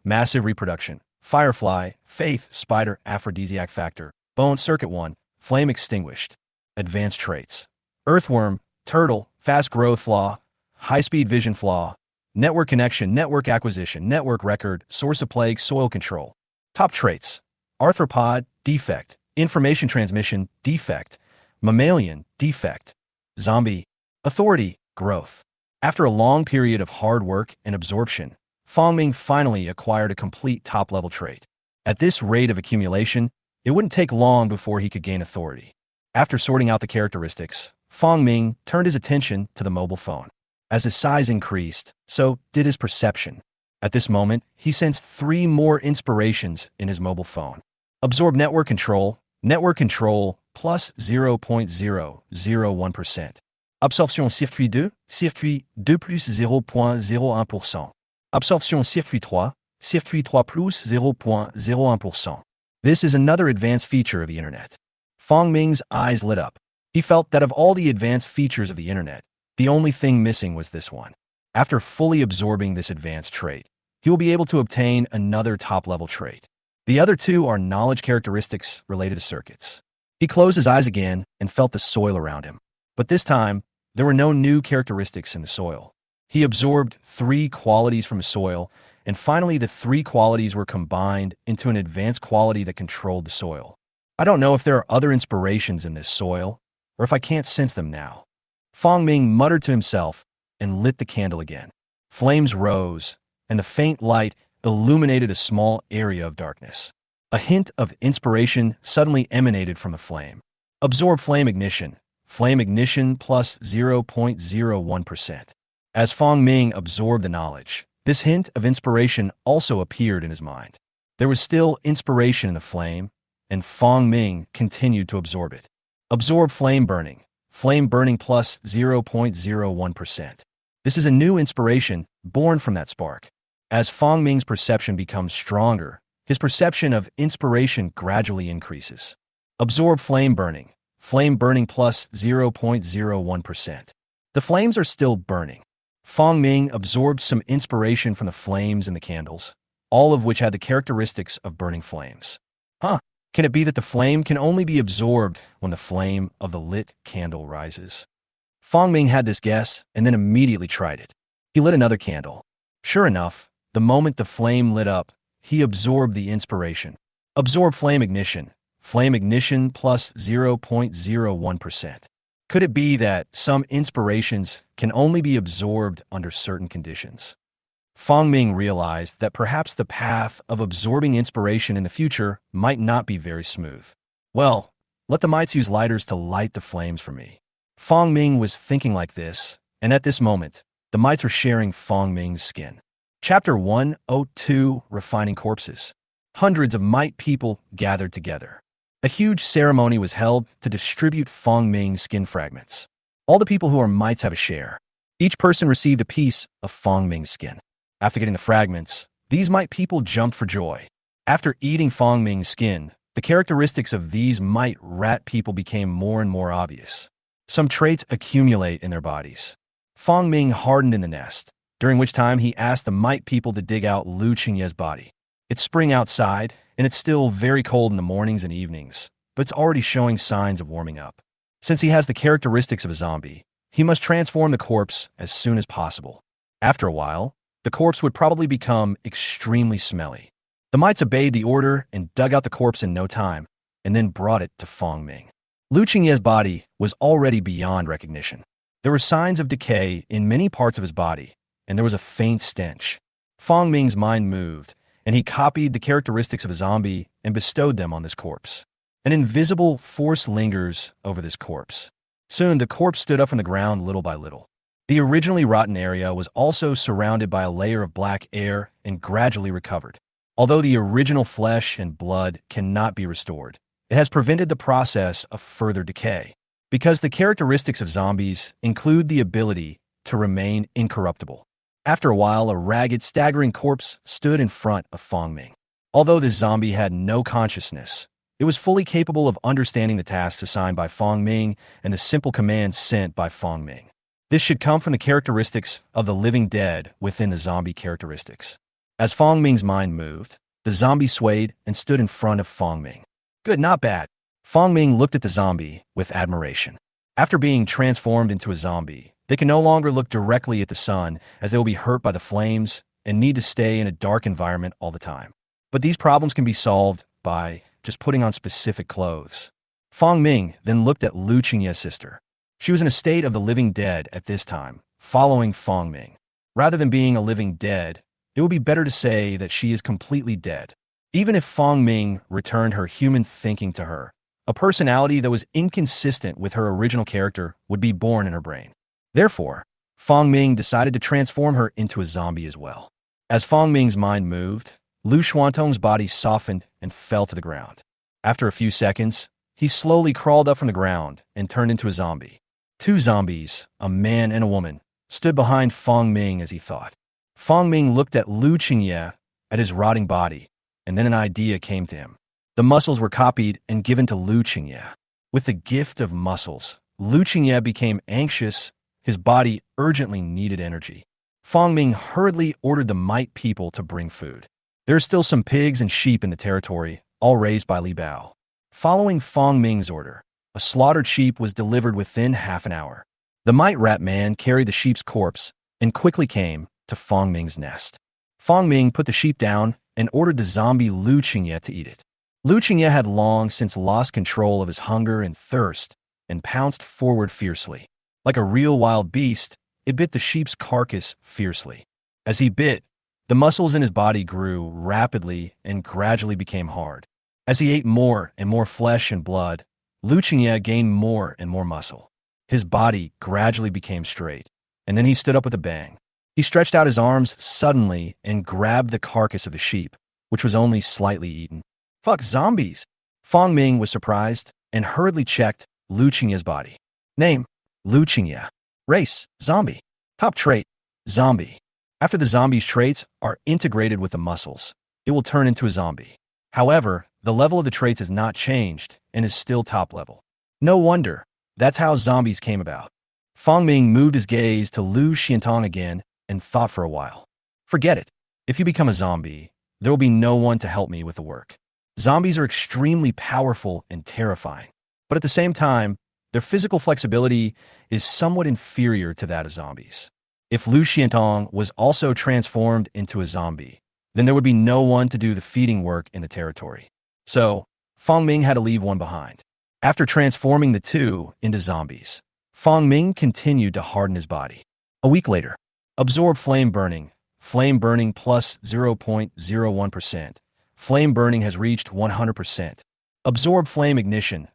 massive reproduction, firefly, faith, spider, aphrodisiac factor, bone circuit 1, flame extinguished, advanced traits, earthworm, turtle, fast growth flaw, high-speed vision flaw, network connection, network acquisition, network record, source of plague, soil control. Top traits, arthropod, defect, information transmission, defect, mammalian, defect, zombie, authority, growth. After a long period of hard work and absorption, Fong Ming finally acquired a complete top-level trait. At this rate of accumulation, it wouldn't take long before he could gain authority. After sorting out the characteristics, Fong Ming turned his attention to the mobile phone. As his size increased, so did his perception. At this moment, he sensed 3 more inspirations in his mobile phone. Absorb network control plus 0.001%. Absorption circuit 2 plus 0.01%. Absorption circuit 3 plus 0.01%. This is another advanced feature of the internet. Fong Ming's eyes lit up. He felt that of all the advanced features of the internet, the only thing missing was this one. After fully absorbing this advanced trait, he will be able to obtain another top-level trait. The other 2 are knowledge characteristics related to circuits. He closed his eyes again and felt the soil around him. But this time, there were no new characteristics in the soil. He absorbed 3 qualities from the soil, and finally the 3 qualities were combined into an advanced quality that controlled the soil. I don't know if there are other inspirations in this soil, or if I can't sense them now. Fong Ming muttered to himself and lit the candle again. Flames rose, and the faint light illuminated a small area of darkness. A hint of inspiration suddenly emanated from the flame. Absorb flame ignition plus 0.01%. As Fong Ming absorbed the knowledge, this hint of inspiration also appeared in his mind. There was still inspiration in the flame, and Fong Ming continued to absorb it. Absorb flame burning plus 0.01%. This is a new inspiration born from that spark. As Fong Ming's perception becomes stronger, his perception of inspiration gradually increases. Absorb flame burning plus 0.01%. The flames are still burning. Fong Ming absorbed some inspiration from the flames in the candles, all of which had the characteristics of burning flames. Can it be that the flame can only be absorbed when the flame of the lit candle rises? Fong Ming had this guess and then immediately tried it. He lit another candle. Sure enough, the moment the flame lit up, he absorbed the inspiration. Absorb flame ignition plus 0.01%. Could it be that some inspirations can only be absorbed under certain conditions? Fong Ming realized that perhaps the path of absorbing inspiration in the future might not be very smooth. Well, let the mites use lighters to light the flames for me. Fong Ming was thinking like this, and at this moment, the mites were sharing Fong Ming's skin. Chapter 102, Refining Corpses. Hundreds of mite people gathered together. A huge ceremony was held to distribute Fong Ming's skin fragments. All the people who are mites have a share. Each person received a piece of Fong Ming's skin. After getting the fragments, these mite people jumped for joy. After eating Fong Ming's skin, the characteristics of these mite rat people became more and more obvious. Some traits accumulate in their bodies. Fong Ming hardened in the nest, during which time he asked the Mite people to dig out Lu Qingye's body. It's spring outside, and it's still very cold in the mornings and evenings, but it's already showing signs of warming up. Since he has the characteristics of a zombie, he must transform the corpse as soon as possible. After a while, the corpse would probably become extremely smelly. The mites obeyed the order and dug out the corpse in no time, and then brought it to Fong Ming. Lu Qingye's body was already beyond recognition. There were signs of decay in many parts of his body, and there was a faint stench. Fong Ming's mind moved, and he copied the characteristics of a zombie and bestowed them on this corpse. An invisible force lingers over this corpse. Soon, the corpse stood up from the ground little by little. The originally rotten area was also surrounded by a layer of black air and gradually recovered. Although the original flesh and blood cannot be restored, it has prevented the process of further decay, because the characteristics of zombies include the ability to remain incorruptible. After a while, a ragged, staggering corpse stood in front of Fong Ming. Although this zombie had no consciousness, it was fully capable of understanding the tasks assigned by Fong Ming and the simple commands sent by Fong Ming. This should come from the characteristics of the living dead within the zombie characteristics. As Fong Ming's mind moved, the zombie swayed and stood in front of Fong Ming. Good, not bad. Fong Ming looked at the zombie with admiration. After being transformed into a zombie, they can no longer look directly at the sun, as they will be hurt by the flames and need to stay in a dark environment all the time. But these problems can be solved by just putting on specific clothes. Fong Ming then looked at Lu Qingye's sister. She was in a state of the living dead at this time, following Fong Ming. Rather than being a living dead, it would be better to say that she is completely dead. Even if Fong Ming returned her human thinking to her, a personality that was inconsistent with her original character would be born in her brain. Therefore, Fong Ming decided to transform her into a zombie as well. As Fong Ming's mind moved, Lu Xuantong's body softened and fell to the ground. After a few seconds, he slowly crawled up from the ground and turned into a zombie. Two zombies, a man and a woman, stood behind Fong Ming as he thought. Fong Ming looked at Lu Qingye, at his rotting body, and then an idea came to him. The muscles were copied and given to Lu Qingye. With the gift of muscles, Lu Qingye became anxious. His body urgently needed energy. Fong Ming hurriedly ordered the Mite people to bring food. There are still some pigs and sheep in the territory, all raised by Li Bao. Following Fong Ming's order, a slaughtered sheep was delivered within half an hour. The Mite Rat Man carried the sheep's corpse and quickly came to Fong Ming's nest. Fong Ming put the sheep down and ordered the zombie Lu Qingye to eat it. Lu Qingye had long since lost control of his hunger and thirst and pounced forward fiercely. Like a real wild beast, it bit the sheep's carcass fiercely. As he bit, the muscles in his body grew rapidly and gradually became hard. As he ate more and more flesh and blood, Lu Qingye gained more and more muscle. His body gradually became straight, and then he stood up with a bang. He stretched out his arms suddenly and grabbed the carcass of the sheep, which was only slightly eaten. Fuck zombies! Fong Ming was surprised and hurriedly checked Lu Qingye's body. Name: Lu Qingye. Race: zombie. Top trait: zombie. After the zombie's traits are integrated with the muscles, it will turn into a zombie. However, the level of the traits has not changed and is still top level. No wonder. That's how zombies came about. Fong Ming moved his gaze to Lu Xiantong again and thought for a while. Forget it. If you become a zombie, there will be no one to help me with the work. Zombies are extremely powerful and terrifying, but at the same time, their physical flexibility is somewhat inferior to that of zombies. If Lu Xiantong was also transformed into a zombie, then there would be no one to do the feeding work in the territory. So, Fong Ming had to leave one behind. After transforming the two into zombies, Fong Ming continued to harden his body. A week later, absorb flame burning plus 0.01%. Flame burning has reached 100%. Absorb flame ignition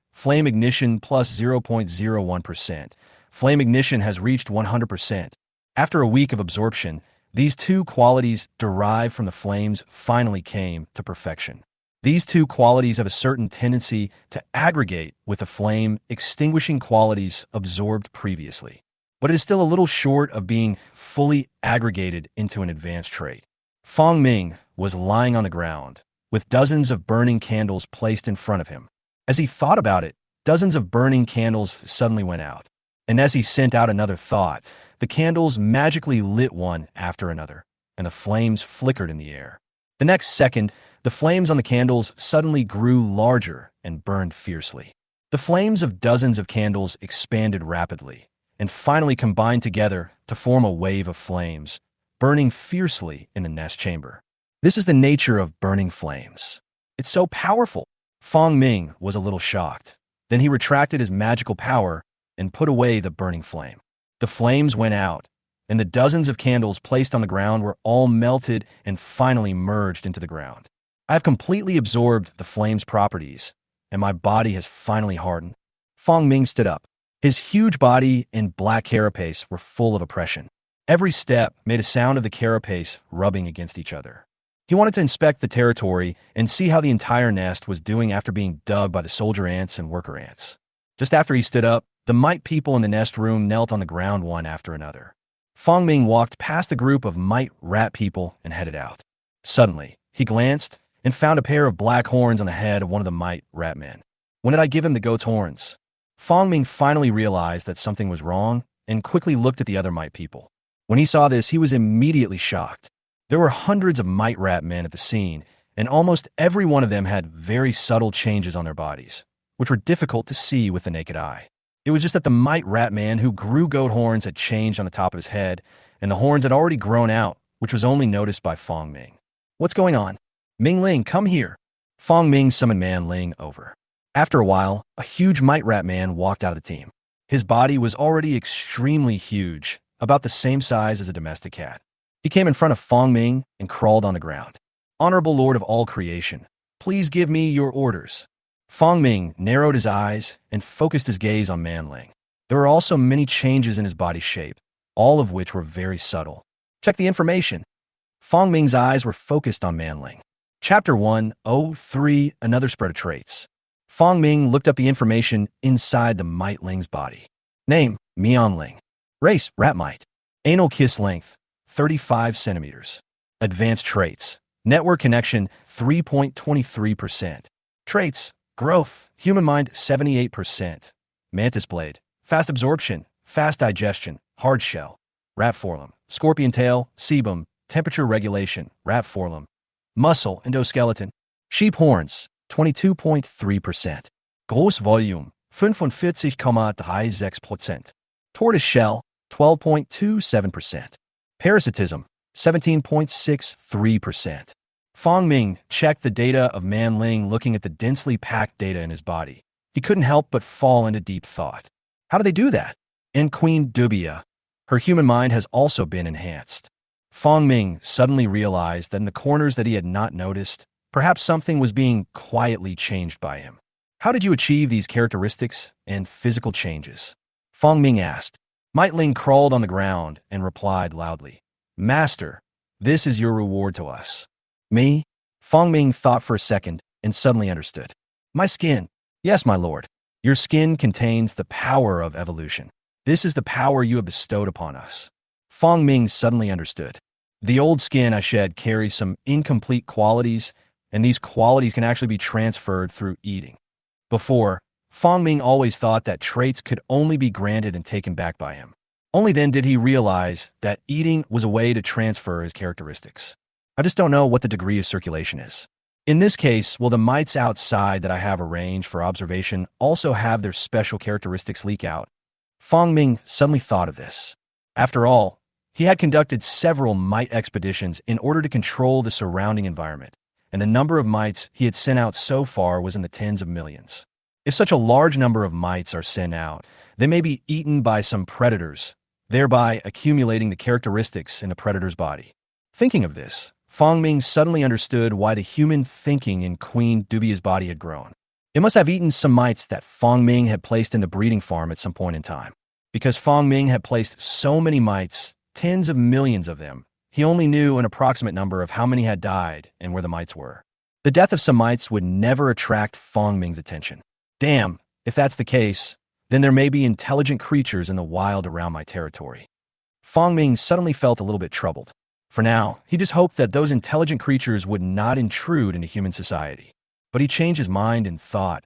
plus 0.01%. Flame ignition has reached 100%. After a week of absorption, these two qualities derived from the flames finally came to perfection. These two qualities have a certain tendency to aggregate with the flame extinguishing qualities absorbed previously, but it is still a little short of being fully aggregated into an advanced trait. Fong Ming was lying on the ground, with dozens of burning candles placed in front of him. As he thought about it, dozens of burning candles suddenly went out, And as he sent out another thought, the candles magically lit one after another, and the flames flickered in the air. The next second, the flames on the candles suddenly grew larger and burned fiercely. The flames of dozens of candles expanded rapidly, and finally combined together to form a wave of flames, burning fiercely in the nest chamber. This is the nature of burning flames. It's so powerful. Fong Ming was a little shocked. Then he retracted his magical power and put away the burning flame. The flames went out, and the dozens of candles placed on the ground were all melted and finally merged into the ground. I have completely absorbed the flame's properties, and my body has finally hardened. Fong Ming stood up. His huge body and black carapace were full of oppression. Every step made a sound of the carapace rubbing against each other. He wanted to inspect the territory and see how the entire nest was doing after being dug by the soldier ants and worker ants. Just after he stood up, the mite people in the nest room knelt on the ground one after another. Fong Ming walked past the group of mite rat people and headed out. Suddenly, he glanced and found a pair of black horns on the head of one of the mite rat men. When did I give him the goat's horns? Fong Ming finally realized that something was wrong and quickly looked at the other mite people. When he saw this, he was immediately shocked. There were hundreds of mite rat men at the scene, and almost every one of them had very subtle changes on their bodies, which were difficult to see with the naked eye. It was just that the mite rat man who grew goat horns had changed on the top of his head, and the horns had already grown out, which was only noticed by Fong Ming. What's going on? Ming Ling, come here. Fong Ming summoned Man Ling over. After a while, a huge mite rat man walked out of the team. His body was already extremely huge, about the same size as a domestic cat. He came in front of Fong Ming and crawled on the ground. Honorable Lord of all creation, please give me your orders. Fong Ming narrowed his eyes and focused his gaze on Man Ling. There were also many changes in his body shape, all of which were very subtle. Check the information. Fong Ming's eyes were focused on Man Ling. Chapter 103, Another Spread of Traits. Fong Ming looked up the information inside the mite Ling's body. Name, Mian Ling. Race, rat mite. Anal kiss length, 35 centimeters. Advanced traits. Network connection, 3.23%. Traits. Growth. Human mind, 78%. Mantis blade. Fast absorption. Fast digestion. Hard shell. Rat forelum. Scorpion tail. Sebum. Temperature regulation. Rat forelum. Muscle. Endoskeleton. Sheep horns. 22.3%. Gross volume. 45,36%. Tortoise shell. 12.27%. Parasitism, 17.63%. Fong Ming checked the data of Man Ling looking at the densely packed data in his body. He couldn't help but fall into deep thought. How do they do that? And Queen Dubia, her human mind has also been enhanced. Fong Ming suddenly realized that in the corners that he had not noticed, perhaps something was being quietly changed by him. How did you achieve these characteristics and physical changes? Fong Ming asked. Mite Ling crawled on the ground and replied loudly, Master, this is your reward to us. Me? Fong Ming thought for a second and suddenly understood. My skin. Yes, my lord. Your skin contains the power of evolution. This is the power you have bestowed upon us. Fong Ming suddenly understood. The old skin I shed carries some incomplete qualities, and these qualities can actually be transferred through eating. Before, Fong Ming always thought that traits could only be granted and taken back by him. Only then did he realize that eating was a way to transfer his characteristics. I just don't know what the degree of circulation is. In this case, will the mites outside that I have arranged for observation also have their special characteristics leak out? Fong Ming suddenly thought of this. After all, he had conducted several mite expeditions in order to control the surrounding environment, and the number of mites he had sent out so far was in the tens of millions. If such a large number of mites are sent out, they may be eaten by some predators, thereby accumulating the characteristics in the predator's body. Thinking of this, Fong Ming suddenly understood why the human thinking in Queen Dubia's body had grown. It must have eaten some mites that Fong Ming had placed in the breeding farm at some point in time. Because Fong Ming had placed so many mites, tens of millions of them, he only knew an approximate number of how many had died and where the mites were. The death of some mites would never attract Fong Ming's attention. Damn, if that's the case, then there may be intelligent creatures in the wild around my territory. Fong Ming suddenly felt a little bit troubled. For now, he just hoped that those intelligent creatures would not intrude into human society. But he changed his mind and thought,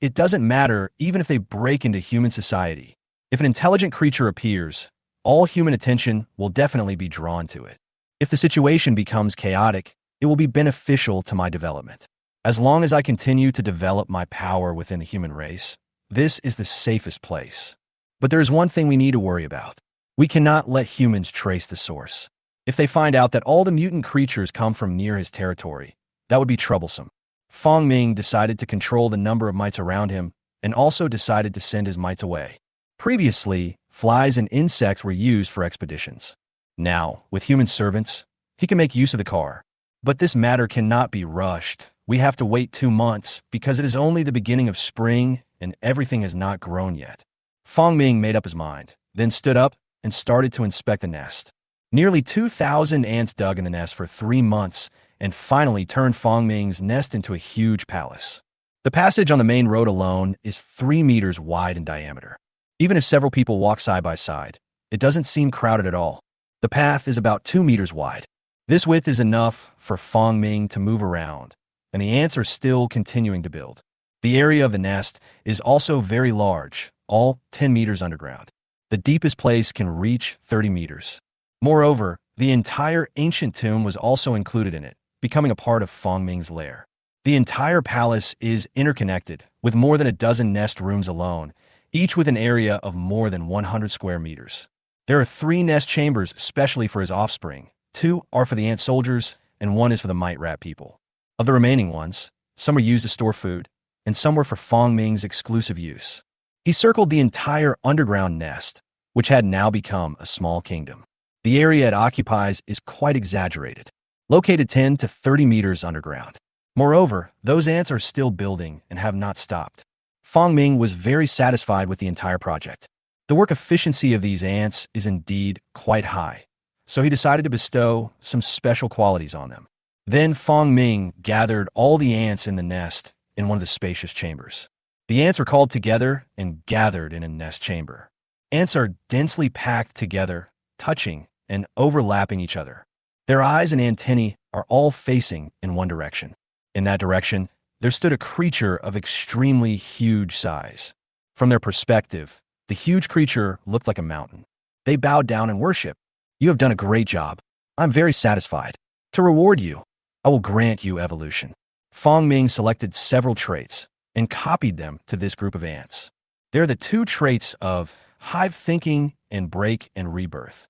it doesn't matter even if they break into human society. If an intelligent creature appears, all human attention will definitely be drawn to it. If the situation becomes chaotic, it will be beneficial to my development. As long as I continue to develop my power within the human race, this is the safest place. But there is one thing we need to worry about. We cannot let humans trace the source. If they find out that all the mutant creatures come from near his territory, that would be troublesome. Fong Ming decided to control the number of mites around him and also decided to send his mites away. Previously, flies and insects were used for expeditions. Now, with human servants, he can make use of the car. But this matter cannot be rushed. We have to wait 2 months because it is only the beginning of spring and everything has not grown yet. Fong Ming made up his mind, then stood up and started to inspect the nest. Nearly 2,000 ants dug in the nest for 3 months and finally turned Fong Ming's nest into a huge palace. The passage on the main road alone is 3 meters wide in diameter. Even if several people walk side by side, it doesn't seem crowded at all. The path is about 2 meters wide. This width is enough for Fong Ming to move around, and the ants are still continuing to build. The area of the nest is also very large, all 10 meters underground. The deepest place can reach 30 meters. Moreover, the entire ancient tomb was also included in it, becoming a part of Fong Ming's lair. The entire palace is interconnected, with more than a dozen nest rooms alone, each with an area of more than 100 square meters. There are 3 nest chambers especially for his offspring. 2 are for the ant soldiers, and 1 is for the mite rat people. Of the remaining ones, some are used to store food, and some were for Fong Ming's exclusive use. He circled the entire underground nest, which had now become a small kingdom. The area it occupies is quite exaggerated, located 10 to 30 meters underground. Moreover, those ants are still building and have not stopped. Fong Ming was very satisfied with the entire project. The work efficiency of these ants is indeed quite high, so he decided to bestow some special qualities on them. Then Fong Ming gathered all the ants in the nest in one of the spacious chambers. The ants were called together and gathered in a nest chamber. Ants are densely packed together, touching and overlapping each other. Their eyes and antennae are all facing in one direction. In that direction, there stood a creature of extremely huge size. From their perspective, the huge creature looked like a mountain. They bowed down and worshiped. "You have done a great job. I'm very satisfied. To reward you, I will grant you evolution." Fong Ming selected several traits and copied them to this group of ants. They're the 2 traits of hive thinking and break and rebirth.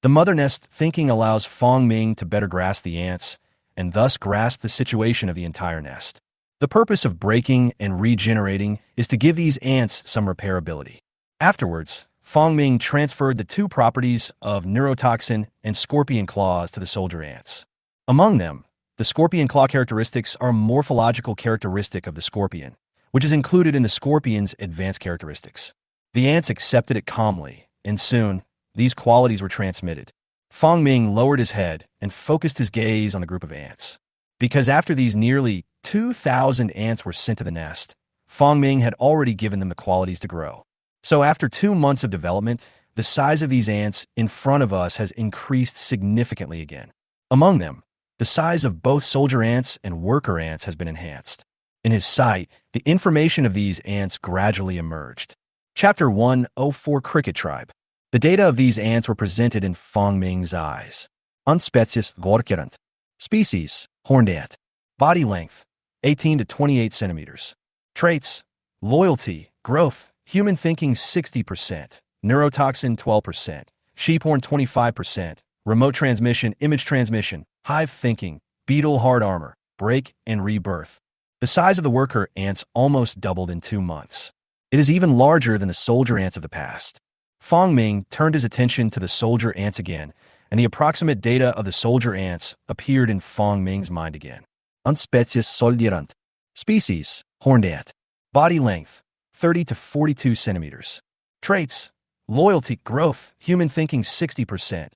The mother nest thinking allows Fong Ming to better grasp the ants and thus grasp the situation of the entire nest. The purpose of breaking and regenerating is to give these ants some repairability. Afterwards, Fong Ming transferred the 2 properties of neurotoxin and scorpion claws to the soldier ants. Among them, the scorpion claw characteristics are a morphological characteristic of the scorpion, which is included in the scorpion's advanced characteristics. The ants accepted it calmly, and soon, these qualities were transmitted. Fong Ming lowered his head and focused his gaze on the group of ants. Because after these nearly 2,000 ants were sent to the nest, Fong Ming had already given them the qualities to grow. So after 2 months of development, the size of these ants in front of us has increased significantly again. Among them, the size of both soldier ants and worker ants has been enhanced. In his sight, the information of these ants gradually emerged. Chapter 104 Cricket Tribe. The data of these ants were presented in Fong Ming's eyes. Species, godhood. Species, horned ant. Body length, 18 to 28 centimeters. Traits, loyalty, growth, human thinking 60%, neurotoxin 12%, sheephorn 25%, remote transmission, image transmission, hive thinking, beetle hard armor, break and rebirth. The size of the worker ants almost doubled in 2 months. It is even larger than the soldier ants of the past. Fong Ming turned his attention to the soldier ants again, and the approximate data of the soldier ants appeared in Fong Ming's mind again. Species soldirant. Species, horned ant. Body length, 30 to 42 centimeters. Traits, loyalty, growth, human thinking 60%.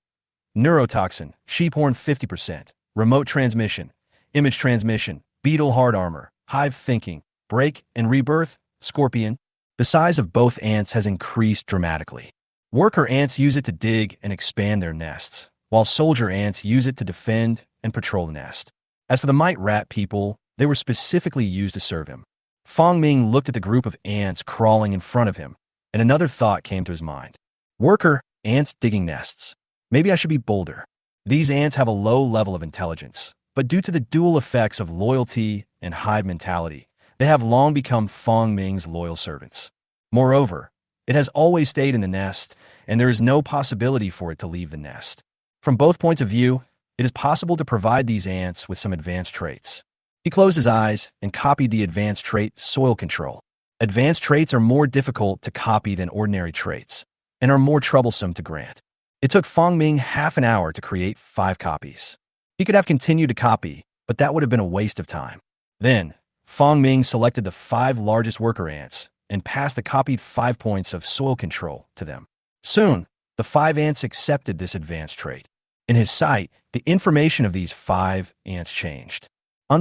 Neurotoxin, sheephorn 50%. Remote transmission, image transmission, beetle hard armor, hive thinking, break and rebirth, scorpion. The size of both ants has increased dramatically. Worker ants use it to dig and expand their nests, while soldier ants use it to defend and patrol the nest. As for the mite rat people, they were specifically used to serve him. Fong Ming looked at the group of ants crawling in front of him, and another thought came to his mind. Worker ants digging nests. Maybe I should be bolder. These ants have a low level of intelligence, but due to the dual effects of loyalty and hive mentality, they have long become Fong Ming's loyal servants. Moreover, it has always stayed in the nest, and there is no possibility for it to leave the nest. From both points of view, it is possible to provide these ants with some advanced traits. He closed his eyes and copied the advanced trait soil control. Advanced traits are more difficult to copy than ordinary traits, and are more troublesome to grant. It took Fong Ming half an hour to create 5 copies. He could have continued to copy, but that would have been a waste of time. Then, Fong Ming selected the 5 largest worker ants and passed the copied 5 points of soil control to them. Soon, the 5 ants accepted this advanced trait. In his sight, the information of these 5 ants changed.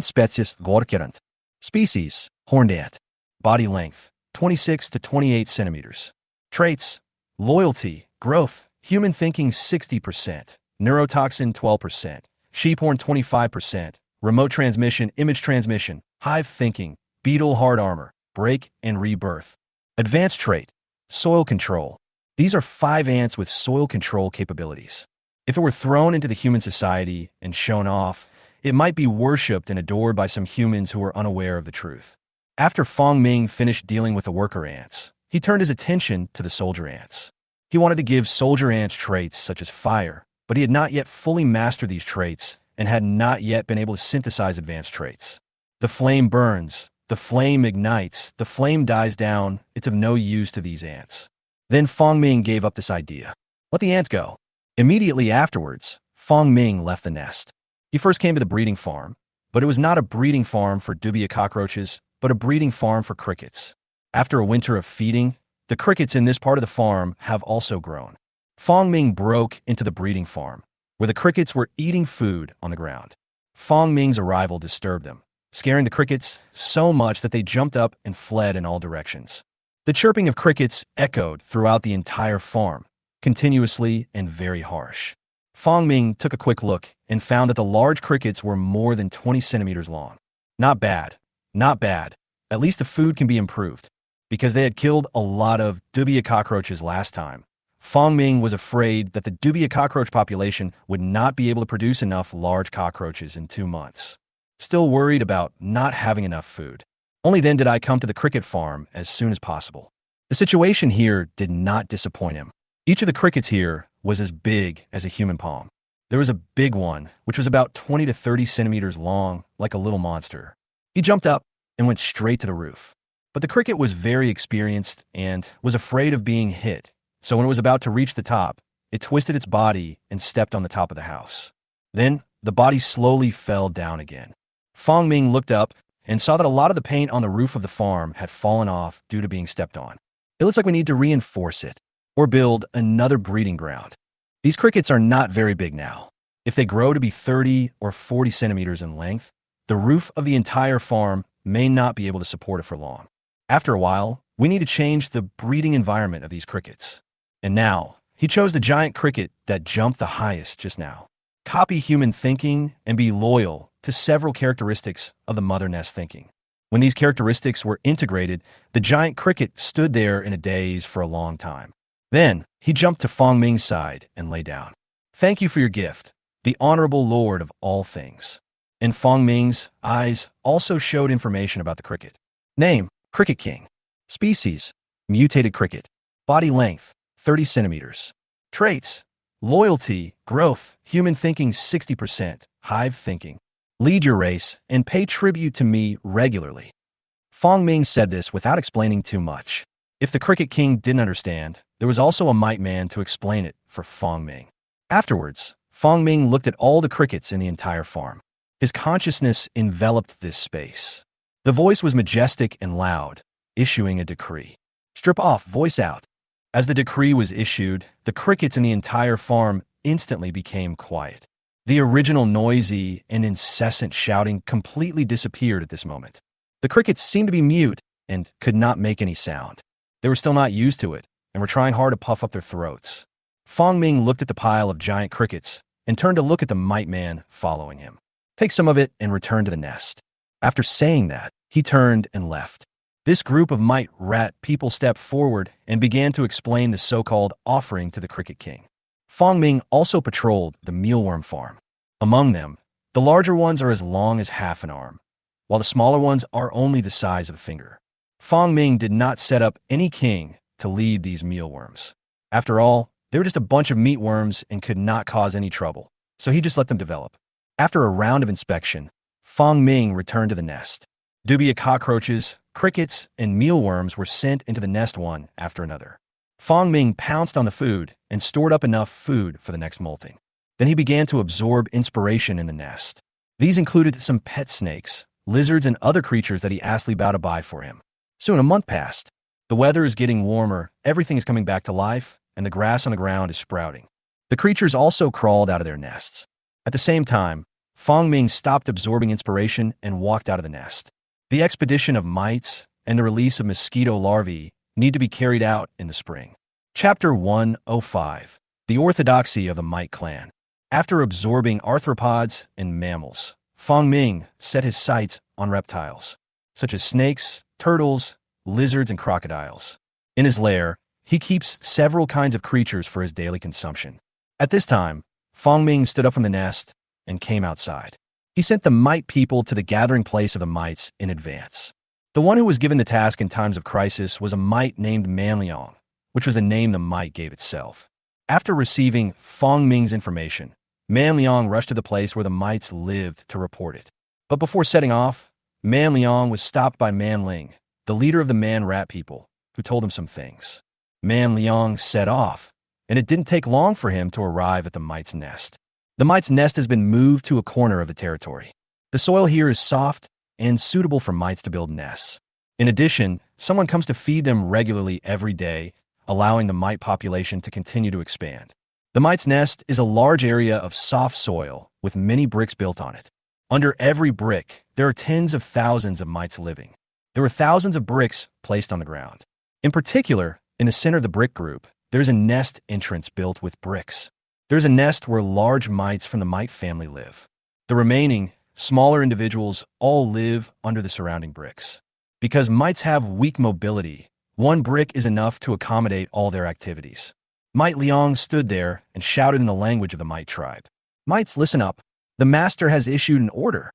Species, godhood. Species, horned ant. Body length, 26 to 28 centimeters. Traits, loyalty, growth, human thinking 60%, neurotoxin 12%, sheephorn 25%, remote transmission, image transmission, hive thinking, beetle hard armor, break and rebirth. Advanced trait, soil control. These are 5 ants with soil control capabilities. If it were thrown into the human society and shown off, it might be worshipped and adored by some humans who are unaware of the truth. After Fong Ming finished dealing with the worker ants, he turned his attention to the soldier ants. He wanted to give soldier ants traits such as fire, but he had not yet fully mastered these traits and had not yet been able to synthesize advanced traits. The flame burns, the flame ignites, the flame dies down, it's of no use to these ants. Then Fong Ming gave up this idea. Let the ants go. Immediately afterwards, Fong Ming left the nest. He first came to the breeding farm, but it was not a breeding farm for dubia cockroaches, but a breeding farm for crickets. After a winter of feeding, the crickets in this part of the farm have also grown. Fong Ming broke into the breeding farm, where the crickets were eating food on the ground. Fong Ming's arrival disturbed them, scaring the crickets so much that they jumped up and fled in all directions. The chirping of crickets echoed throughout the entire farm, continuously and very harsh. Fong Ming took a quick look and found that the large crickets were more than 20 centimeters long. Not bad. Not bad. At least the food can be improved. Because they had killed a lot of dubia cockroaches last time, Fong Ming was afraid that the dubia cockroach population would not be able to produce enough large cockroaches in 2 months. Still worried about not having enough food. Only then did I come to the cricket farm as soon as possible. The situation here did not disappoint him. Each of the crickets here was as big as a human palm. There was a big one, which was about 20 to 30 centimeters long, like a little monster. He jumped up and went straight to the roof. But the cricket was very experienced and was afraid of being hit, so when it was about to reach the top, it twisted its body and stepped on the top of the house. Then, the body slowly fell down again. Fong Ming looked up and saw that a lot of the paint on the roof of the farm had fallen off due to being stepped on. It looks like we need to reinforce it, or build another breeding ground. These crickets are not very big now. If they grow to be 30 or 40 centimeters in length, the roof of the entire farm may not be able to support it for long. After a while, we need to change the breeding environment of these crickets. And now, he chose the giant cricket that jumped the highest just now. Copy human thinking and be loyal to several characteristics of the mother nest thinking. When these characteristics were integrated, the giant cricket stood there in a daze for a long time. Then, he jumped to Fong Ming's side and lay down. Thank you for your gift, the honorable lord of all things. And Fong Ming's eyes also showed information about the cricket. Name, Cricket King. Species, mutated cricket. Body length, 30 centimeters. Traits, loyalty, growth, human thinking 60%, hive thinking. Lead your race and pay tribute to me regularly. Fong Ming said this without explaining too much. If the Cricket King didn't understand, there was also a Mite Man to explain it for Fong Ming. Afterwards, Fong Ming looked at all the crickets in the entire farm. His consciousness enveloped this space. The voice was majestic and loud, issuing a decree. Strip off, voice out. As the decree was issued, the crickets in the entire farm instantly became quiet. The original noisy and incessant shouting completely disappeared at this moment. The crickets seemed to be mute and could not make any sound. They were still not used to it and were trying hard to puff up their throats. Fong Ming looked at the pile of giant crickets and turned to look at the Mite Man following him. Take some of it and return to the nest. After saying that, he turned and left. This group of mite rat people stepped forward and began to explain the so-called offering to the Cricket King. Fong Ming also patrolled the mealworm farm. Among them, the larger ones are as long as half an arm, while the smaller ones are only the size of a finger. Fong Ming did not set up any king to lead these mealworms. After all, they were just a bunch of meatworms and could not cause any trouble, so he just let them develop. After a round of inspection, Fong Ming returned to the nest. Dubia cockroaches, crickets, and mealworms were sent into the nest one after another. Fong Ming pounced on the food and stored up enough food for the next molting. Then he began to absorb inspiration in the nest. These included some pet snakes, lizards, and other creatures that he asked Li Bao to buy for him. Soon a month passed. The weather is getting warmer, everything is coming back to life, and the grass on the ground is sprouting. The creatures also crawled out of their nests. At the same time, Fong Ming stopped absorbing inspiration and walked out of the nest. The expedition of mites and the release of mosquito larvae need to be carried out in the spring. Chapter 105. The Orthodoxy of the Mite Clan. After absorbing arthropods and mammals, Fong Ming set his sights on reptiles, such as snakes, turtles, lizards, and crocodiles. In his lair, he keeps several kinds of creatures for his daily consumption. At this time, Fong Ming stood up from the nest and came outside. He sent the mite people to the gathering place of the mites in advance. The one who was given the task in times of crisis was a mite named Manliang, which was the name the mite gave itself. After receiving Fong Ming's information, Manliang rushed to the place where the mites lived to report it. But before setting off, Manliang was stopped by Manling, the leader of the man-rat people, who told him some things. Manliang set off, and it didn't take long for him to arrive at the mite's nest. The mite's nest has been moved to a corner of the territory. The soil here is soft and suitable for mites to build nests. In addition, someone comes to feed them regularly every day, allowing the mite population to continue to expand. The mite's nest is a large area of soft soil with many bricks built on it. Under every brick, there are tens of thousands of mites living. There are thousands of bricks placed on the ground. In particular, in the center of the brick group, there is a nest entrance built with bricks. There's a nest where large mites from the mite family live. The remaining, smaller individuals all live under the surrounding bricks. Because mites have weak mobility, one brick is enough to accommodate all their activities. Mite Liang stood there and shouted in the language of the mite tribe. Mites, listen up. The master has issued an order.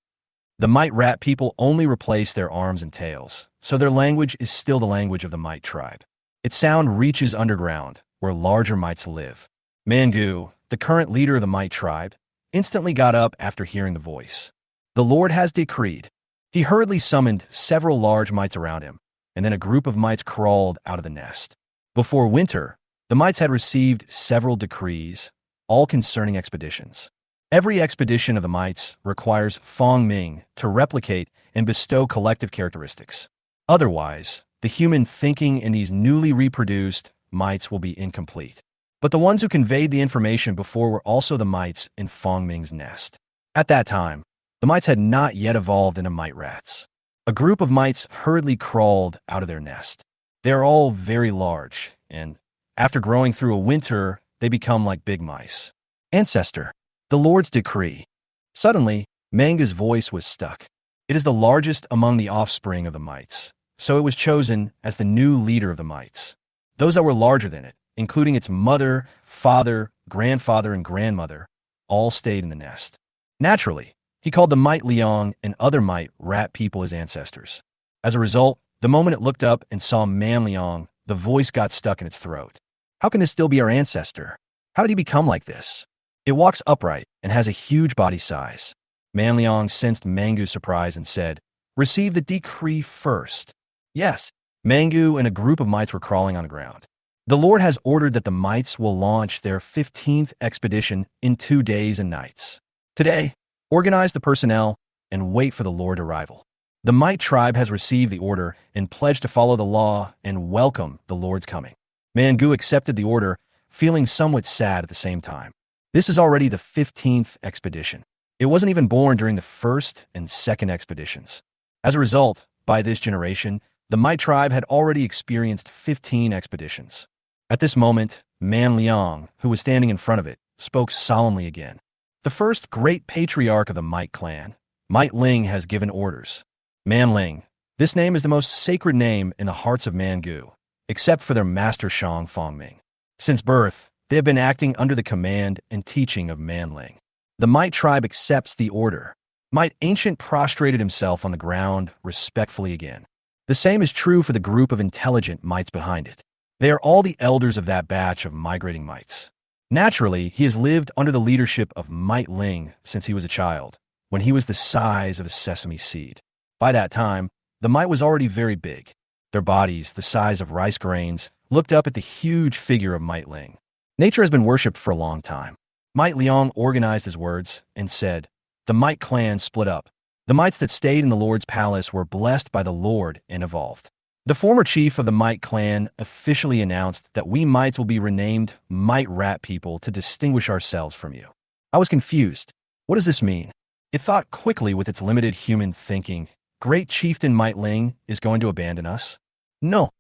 The mite rat people only replace their arms and tails, so their language is still the language of the mite tribe. Its sound reaches underground, where larger mites live. Mangu, the current leader of the mite tribe, instantly got up after hearing the voice. The Lord has decreed. He hurriedly summoned several large mites around him, and then a group of mites crawled out of the nest. Before winter, the mites had received several decrees, all concerning expeditions. Every expedition of the mites requires Fong Ming to replicate and bestow collective characteristics. Otherwise, the human thinking in these newly reproduced mites will be incomplete. But the ones who conveyed the information before were also the mites in Fong Ming's nest. At that time, the mites had not yet evolved into mite rats. A group of mites hurriedly crawled out of their nest. They are all very large, and after growing through a winter, they become like big mice. Ancestor, the Lord's decree. Suddenly, Manga's voice was stuck. It is the largest among the offspring of the mites, so it was chosen as the new leader of the mites. Those that were larger than it, including its mother, father, grandfather, and grandmother, all stayed in the nest. Naturally, he called the mite Liang and other mite rat people his ancestors. As a result, the moment it looked up and saw Man Liang, the voice got stuck in its throat. How can this still be our ancestor? How did he become like this? It walks upright and has a huge body size. Man Liang sensed Mangu's surprise and said, "Receive the decree first." Yes, Mangu and a group of mites were crawling on the ground. The Lord has ordered that the mites will launch their 15th expedition in 2 days and nights. Today, organize the personnel and wait for the Lord's arrival. The mite tribe has received the order and pledged to follow the law and welcome the Lord's coming. Mangu accepted the order, feeling somewhat sad at the same time. This is already the 15th expedition. It wasn't even born during the first and second expeditions. As a result, by this generation, the mite tribe had already experienced 15 expeditions. At this moment, Man Liang, who was standing in front of it, spoke solemnly again. The first great patriarch of the Mite clan, Mite Ling, has given orders. Man Ling, This name is the most sacred name in the hearts of Mangu, except for their master Shang Fongming. Since birth, they have been acting under the command and teaching of Manling. The Mite tribe accepts the order. Mite Ancient prostrated himself on the ground respectfully again. The same is true for the group of intelligent mites behind it. They are all the elders of that batch of migrating mites. Naturally, he has lived under the leadership of Mite Ling since he was a child, when he was the size of a sesame seed. By that time, the mite was already very big. Their bodies, the size of rice grains, looked up at the huge figure of Mite Ling. Nature has been worshipped for a long time. Mite Liang organized his words and said, "The Mite clan split up. The mites that stayed in the Lord's palace were blessed by the Lord and evolved. The former chief of the Mite clan officially announced that we mites will be renamed Mite Rat People to distinguish ourselves from you." I was confused. What does this mean? It thought quickly with its limited human thinking. Great Chieftain Mite Ling is going to abandon us? No.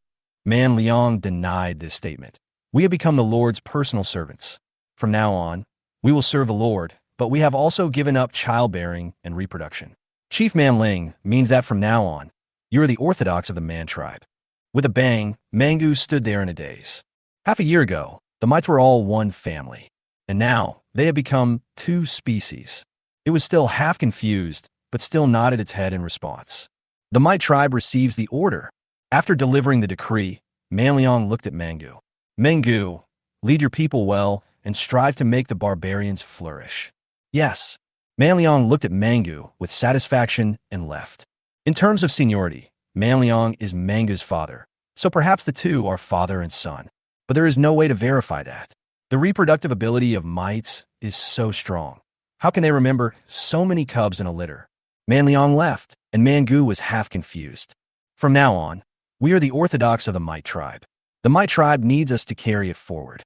Man Liang denied this statement. We have become the Lord's personal servants. From now on, we will serve the Lord, but we have also given up childbearing and reproduction. Chief Man Ling means that from now on, you are the orthodox of the Man tribe. With a bang, Mangu stood there in a daze. Half a year ago, the mites were all one family, and now they have become two species. It was still half confused, but still nodded its head in response. The Mite tribe receives the order. After delivering the decree, Manliang looked at Mangu. Mangu, lead your people well and strive to make the barbarians flourish. Yes. Manliang looked at Mangu with satisfaction and left. In terms of seniority, Manliang is Mangu's father, so perhaps the two are father and son. But there is no way to verify that. The reproductive ability of mites is so strong. How can they remember so many cubs in a litter? Manliang left, and Mangu was half confused. From now on, we are the orthodox of the Mite tribe. The Mite tribe needs us to carry it forward.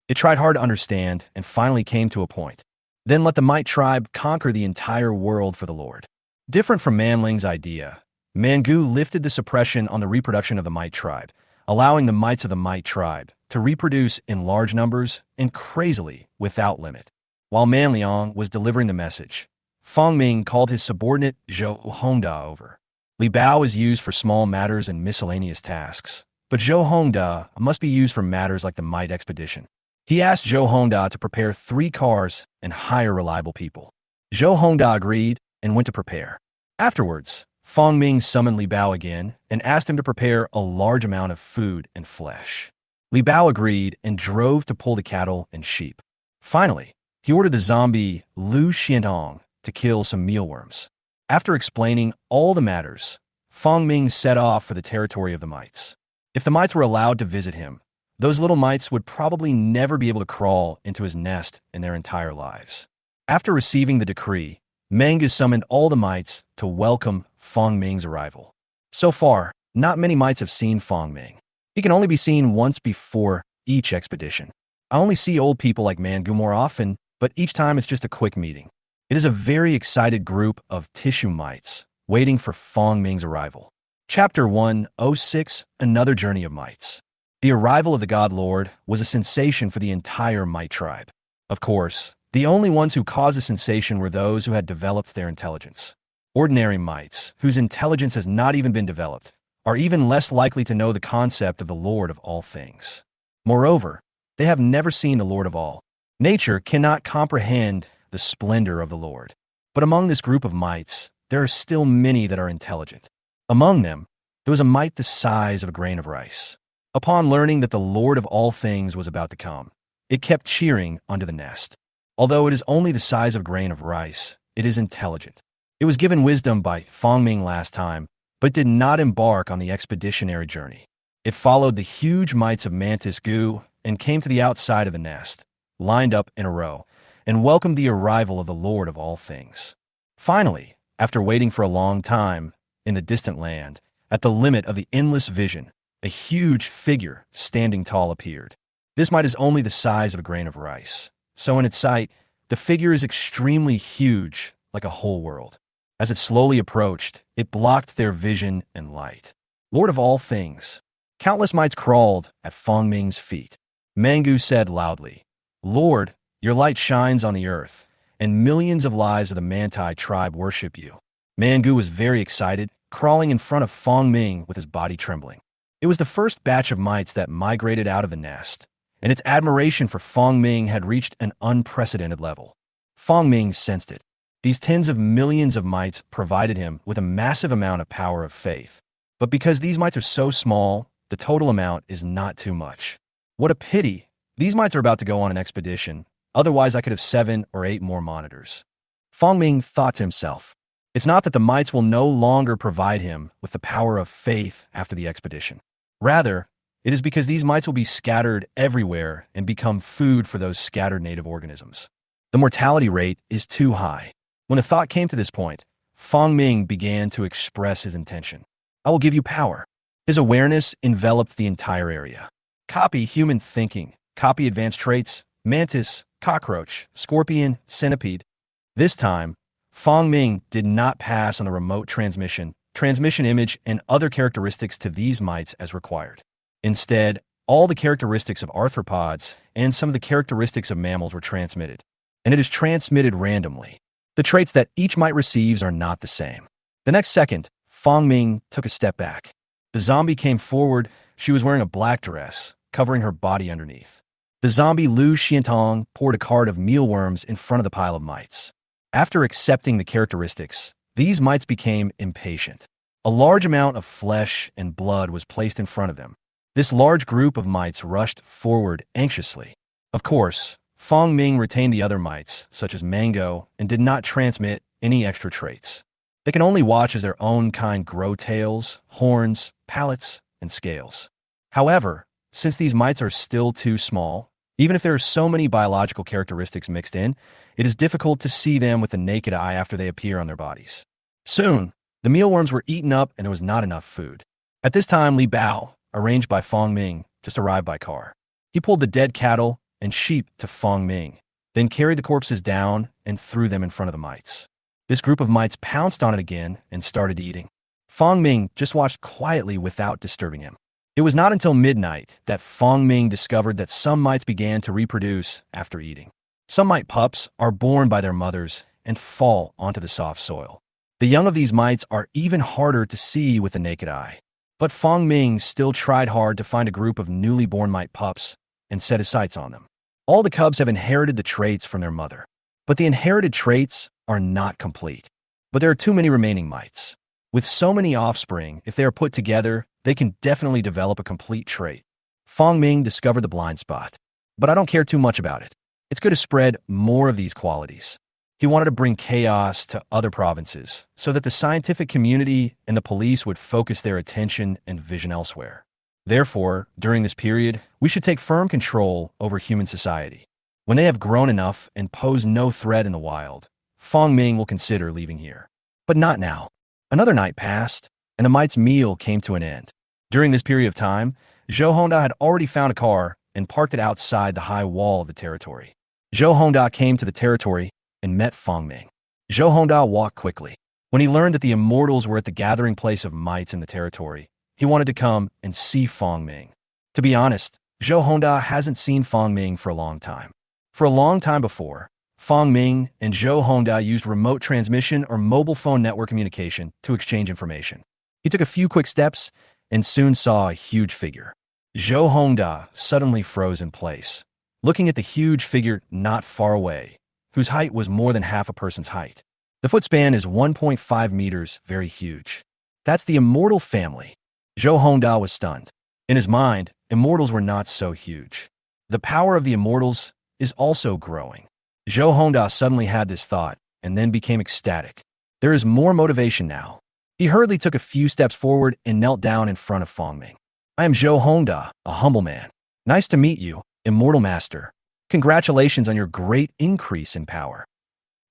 It tried hard to understand and finally came to a point. Then let the Mite tribe conquer the entire world for the Lord. Different from Manling's idea, Mangu lifted the suppression on the reproduction of the Mite tribe, allowing the mites of the Mite tribe to reproduce in large numbers and crazily without limit. While Manliang was delivering the message, Fong Ming called his subordinate Zhou Hongda over. Li Bao is used for small matters and miscellaneous tasks, but Zhou Hongda must be used for matters like the Mite expedition. He asked Zhou Hongda to prepare 3 cars and hire reliable people. Zhou Hongda agreed and went to prepare. Afterwards, Fong Ming summoned Li Bao again and asked him to prepare a large amount of food and flesh. Li Bao agreed and drove to pull the cattle and sheep. Finally, he ordered the zombie Lu Xiantong to kill some mealworms. After explaining all the matters, Fong Ming set off for the territory of the mites. If the mites were allowed to visit him, those little mites would probably never be able to crawl into his nest in their entire lives. After receiving the decree, Mangu summoned all the mites to welcome Fong Ming's arrival. So far, not many mites have seen Fong Ming. He can only be seen once before each expedition. I only see old people like Mangu more often, but each time it's just a quick meeting. It is a very excited group of tissue mites waiting for Fong Ming's arrival. Chapter 106, Another Journey of Mites. The arrival of the God Lord was a sensation for the entire Mite tribe. Of course, the only ones who caused a sensation were those who had developed their intelligence. Ordinary mites, whose intelligence has not even been developed, are even less likely to know the concept of the Lord of all things. Moreover, they have never seen the Lord of all. Nature cannot comprehend the splendor of the Lord. But among this group of mites, there are still many that are intelligent. Among them, there was a mite the size of a grain of rice. Upon learning that the Lord of all things was about to come, it kept cheering under the nest. Although it is only the size of a grain of rice, it is intelligent. It was given wisdom by Fong Ming last time, but did not embark on the expeditionary journey. It followed the huge mites of Mantis Gu and came to the outside of the nest, lined up in a row, and welcomed the arrival of the Lord of all things. Finally, after waiting for a long time, in the distant land, at the limit of the endless vision, a huge figure standing tall appeared. This mite is only the size of a grain of rice, so in its sight, the figure is extremely huge, like a whole world. As it slowly approached, it blocked their vision and light. Lord of all things. Countless mites crawled at Fong Ming's feet. Mangu said loudly, "Lord, your light shines on the earth, and millions of lives of the Manti tribe worship you." Mangu was very excited crawling in front of Fong Ming with his body trembling. It was the first batch of mites that migrated out of the nest, and its admiration for Fong Ming had reached an unprecedented level. Fong Ming sensed it. These tens of millions of mites provided him with a massive amount of power of faith. But because these mites are so small, the total amount is not too much. What a pity! These mites are about to go on an expedition. Otherwise, I could have 7 or 8 more monitors. Fong Ming thought to himself. It's not that the mites will no longer provide him with the power of faith after the expedition. Rather, it is because these mites will be scattered everywhere and become food for those scattered native organisms. The mortality rate is too high. When the thought came to this point, Fong Ming began to express his intention. I will give you power. His awareness enveloped the entire area. Copy human thinking. Copy advanced traits. Mantis, cockroach, scorpion, centipede. This time, Fong Ming did not pass on the remote transmission image, and other characteristics to these mites as required. Instead, all the characteristics of arthropods and some of the characteristics of mammals were transmitted, and it is transmitted randomly. The traits that each mite receives are not the same. The next second, Fong Ming took a step back. The zombie came forward. She was wearing a black dress, covering her body underneath. The zombie Lu Xiantong poured a cart of mealworms in front of the pile of mites. After accepting the characteristics, these mites became impatient. A large amount of flesh and blood was placed in front of them. This large group of mites rushed forward anxiously. Of course, Fong Ming retained the other mites, such as Mango, and did not transmit any extra traits. They can only watch as their own kind grow tails, horns, palates, and scales. However, since these mites are still too small, even if there are so many biological characteristics mixed in, it is difficult to see them with the naked eye after they appear on their bodies. Soon, the mealworms were eaten up and there was not enough food. At this time, Li Bao, arranged by Fong Ming, just arrived by car. He pulled the dead cattle and sheep to Fong Ming, then carried the corpses down and threw them in front of the mites. This group of mites pounced on it again and started eating. Fong Ming just watched quietly without disturbing him. It was not until midnight that Fong Ming discovered that some mites began to reproduce after eating. Some mite pups are born by their mothers and fall onto the soft soil. The young of these mites are even harder to see with the naked eye. But Fong Ming still tried hard to find a group of newly born mite pups and set his sights on them. All the cubs have inherited the traits from their mother, but the inherited traits are not complete. But there are too many remaining mites. With so many offspring, if they are put together, they can definitely develop a complete trait. Fong Ming discovered the blind spot, but I don't care too much about it. It's good to spread more of these qualities. He wanted to bring chaos to other provinces so that the scientific community and the police would focus their attention and vision elsewhere. Therefore, during this period, we should take firm control over human society. When they have grown enough and pose no threat in the wild, Fong Ming will consider leaving here. But not now. Another night passed, and the mite's meal came to an end. During this period of time, Zhou Honda had already found a car and parked it outside the high wall of the territory. Zhou Honda came to the territory and met Fong Ming. Zhou Honda walked quickly. When he learned that the immortals were at the gathering place of mites in the territory, he wanted to come and see Fong Ming. To be honest, Zhou Honda hasn't seen Fong Ming for a long time. For a long time before, Fong Ming and Zhou Honda used remote transmission or mobile phone network communication to exchange information. He took a few quick steps and soon saw a huge figure. Zhou Honda suddenly froze in place, looking at the huge figure not far away, whose height was more than half a person's height. The footspan is 1.5 meters, very huge. That's the immortal family. Zhou Honda was stunned. In his mind, immortals were not so huge. The power of the immortals is also growing. Zhou Honda suddenly had this thought and then became ecstatic. There is more motivation now. He hurriedly took a few steps forward and knelt down in front of Fong Ming. I am Zhou Honda, a humble man. Nice to meet you, immortal master. Congratulations on your great increase in power.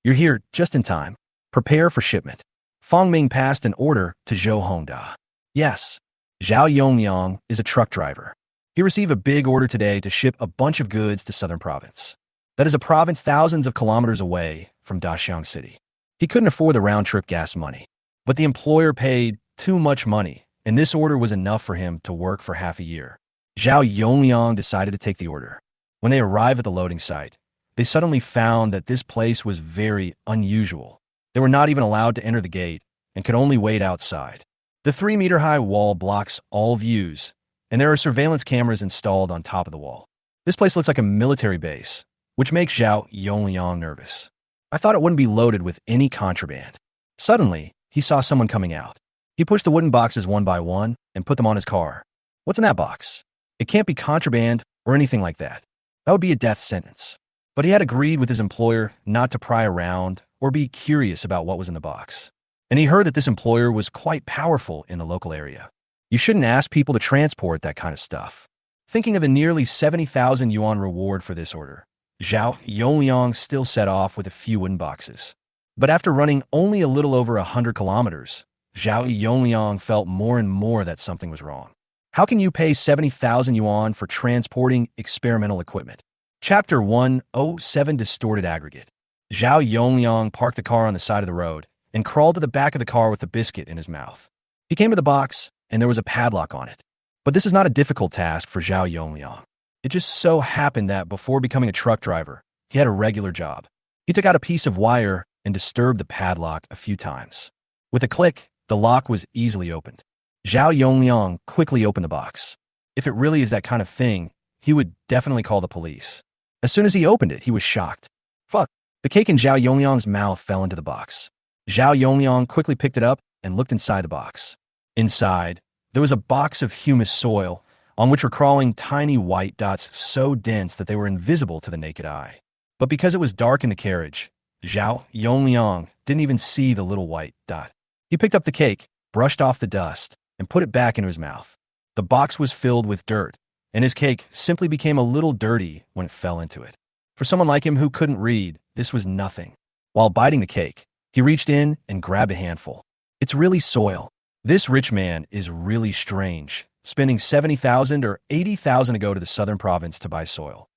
You're here just in time. Prepare for shipment. Fong Ming passed an order to Zhou Honda. Yes, Zhao Yongyang is a truck driver. He received a big order today to ship a bunch of goods to Southern Province. That is a province thousands of kilometers away from Daxiang City. He couldn't afford the round-trip gas money, but the employer paid too much money, and this order was enough for him to work for half a year. Zhao Yongyang decided to take the order. When they arrived at the loading site, they suddenly found that this place was very unusual. They were not even allowed to enter the gate and could only wait outside. The 3-meter-high wall blocks all views, and there are surveillance cameras installed on top of the wall. This place looks like a military base, which makes Zhao Yongliang nervous. I thought it wouldn't be loaded with any contraband. Suddenly, he saw someone coming out. He pushed the wooden boxes one by one and put them on his car. What's in that box? It can't be contraband or anything like that. That would be a death sentence. But he had agreed with his employer not to pry around or be curious about what was in the box. And he heard that this employer was quite powerful in the local area. You shouldn't ask people to transport that kind of stuff. Thinking of the nearly 70,000 yuan reward for this order, Zhao Yongliang still set off with a few wooden boxes. But after running only a little over 100 kilometers, Zhao Yongliang felt more and more that something was wrong. How can you pay 70,000 yuan for transporting experimental equipment? Chapter 107 Distorted Aggregate. Zhao Yongliang parked the car on the side of the road and crawled to the back of the car with the biscuit in his mouth. He came to the box, and there was a padlock on it. But this is not a difficult task for Zhao Yongliang. It just so happened that before becoming a truck driver, he had a regular job. He took out a piece of wire and disturbed the padlock a few times. With a click, the lock was easily opened. Zhao Yongliang quickly opened the box. If it really is that kind of thing, he would definitely call the police. As soon as he opened it, he was shocked. Fuck. The cake in Zhao Yongliang's mouth fell into the box. Zhao Yongliang quickly picked it up and looked inside the box. Inside, there was a box of humus soil on which were crawling tiny white dots so dense that they were invisible to the naked eye. But because it was dark in the carriage, Zhao Yongliang didn't even see the little white dot. He picked up the cake, brushed off the dust, and put it back into his mouth. The box was filled with dirt, and his cake simply became a little dirty when it fell into it. For someone like him who couldn't read, this was nothing. While biting the cake, he reached in and grabbed a handful. It's really soil. This rich man is really strange, spending 70,000 or 80,000 to go to the southern province to buy soil.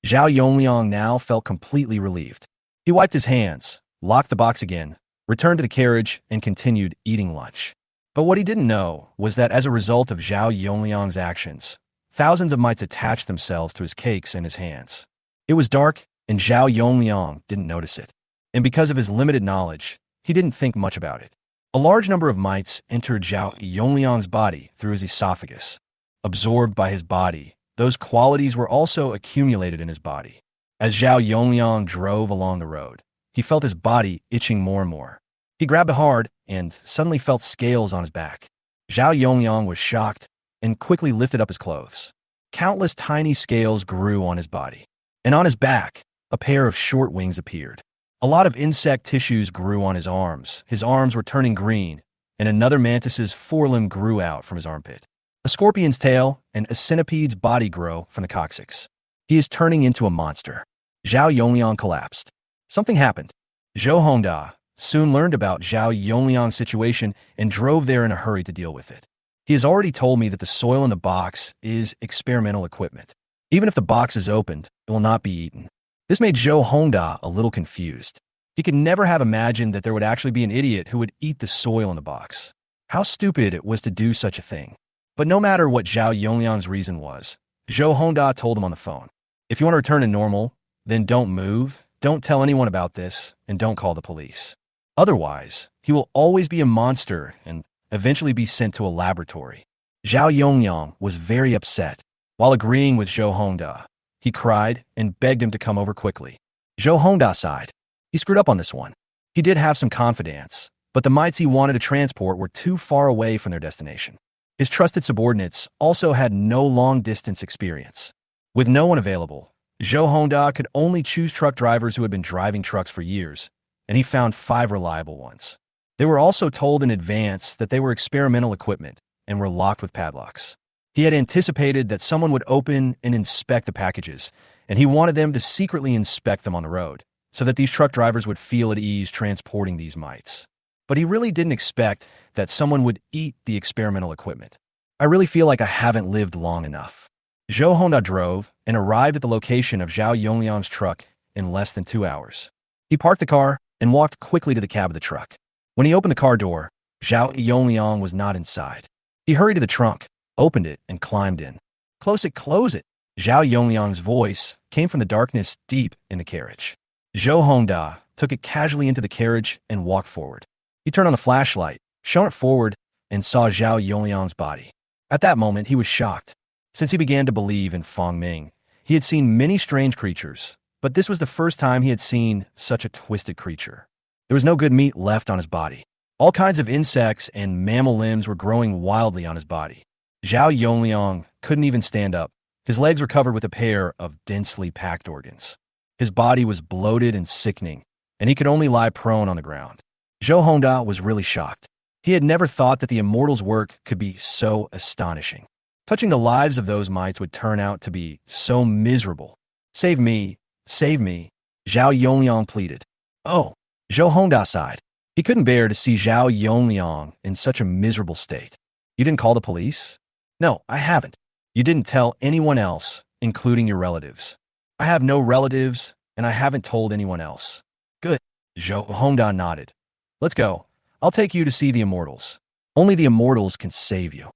Zhao Yongliang now felt completely relieved. He wiped his hands, locked the box again, returned to the carriage, and continued eating lunch. But what he didn't know was that as a result of Zhao Yongliang's actions, thousands of mites attached themselves to his cakes and his hands. It was dark, and Zhao Yongliang didn't notice it. And because of his limited knowledge, he didn't think much about it. A large number of mites entered Zhao Yongliang's body through his esophagus. Absorbed by his body, those qualities were also accumulated in his body. As Zhao Yongliang drove along the road, he felt his body itching more and more. He grabbed hard and suddenly felt scales on his back. Zhao Yongliang was shocked and quickly lifted up his clothes. Countless tiny scales grew on his body. And on his back, a pair of short wings appeared. A lot of insect tissues grew on his arms. His arms were turning green, and another mantis's forelimb grew out from his armpit. A scorpion's tail and a centipede's body grow from the coccyx. He is turning into a monster. Zhao Yongliang collapsed. Something happened. Zhou Hongda soon learned about Zhao Yongliang's situation and drove there in a hurry to deal with it. He has already told me that the soil in the box is experimental equipment. Even if the box is opened, it will not be eaten. This made Zhou Hongda a little confused. He could never have imagined that there would actually be an idiot who would eat the soil in the box. How stupid it was to do such a thing. But no matter what Zhao Yongliang's reason was, Zhou Hongda told him on the phone, "If you want to return to normal, then don't move, don't tell anyone about this, and don't call the police. Otherwise, he will always be a monster and eventually be sent to a laboratory." Zhao Yongliang was very upset. While agreeing with Zhou Hongda, he cried and begged him to come over quickly. Zhou Hongda sighed. He screwed up on this one. He did have some confidence, but the mites he wanted to transport were too far away from their destination. His trusted subordinates also had no long-distance experience. With no one available, Zhou Hongda could only choose truck drivers who had been driving trucks for years, and he found 5 reliable ones. They were also told in advance that they were experimental equipment and were locked with padlocks. He had anticipated that someone would open and inspect the packages, and he wanted them to secretly inspect them on the road, so that these truck drivers would feel at ease transporting these mites. But he really didn't expect that someone would eat the experimental equipment. I really feel like I haven't lived long enough. Zhou Hongda drove and arrived at the location of Zhao Yongliang's truck in less than 2 hours. He parked the car and walked quickly to the cab of the truck. When he opened the car door, Zhao Yongliang was not inside. He hurried to the trunk, opened it, and climbed in. Close it, close it! Zhao Yongliang's voice came from the darkness deep in the carriage. Zhou Hongda took it casually into the carriage and walked forward. He turned on the flashlight, shone it forward, and saw Zhao Yongliang's body. At that moment, he was shocked. Since he began to believe in Fong Ming, he had seen many strange creatures, but this was the first time he had seen such a twisted creature. There was no good meat left on his body. All kinds of insects and mammal limbs were growing wildly on his body. Zhao Yongliang couldn't even stand up. His legs were covered with a pair of densely packed organs. His body was bloated and sickening, and he could only lie prone on the ground. Zhou Hongda was really shocked. He had never thought that the immortal's work could be so astonishing. Touching the lives of those mites would turn out to be so miserable. Save me, Zhao Yongliang pleaded. Oh, Zhou Hongda sighed. He couldn't bear to see Zhao Yongliang in such a miserable state. You didn't call the police? No, I haven't. You didn't tell anyone else, including your relatives. I have no relatives, and I haven't told anyone else. Good. Zhou Hongda nodded. Let's go. I'll take you to see the immortals. Only the immortals can save you.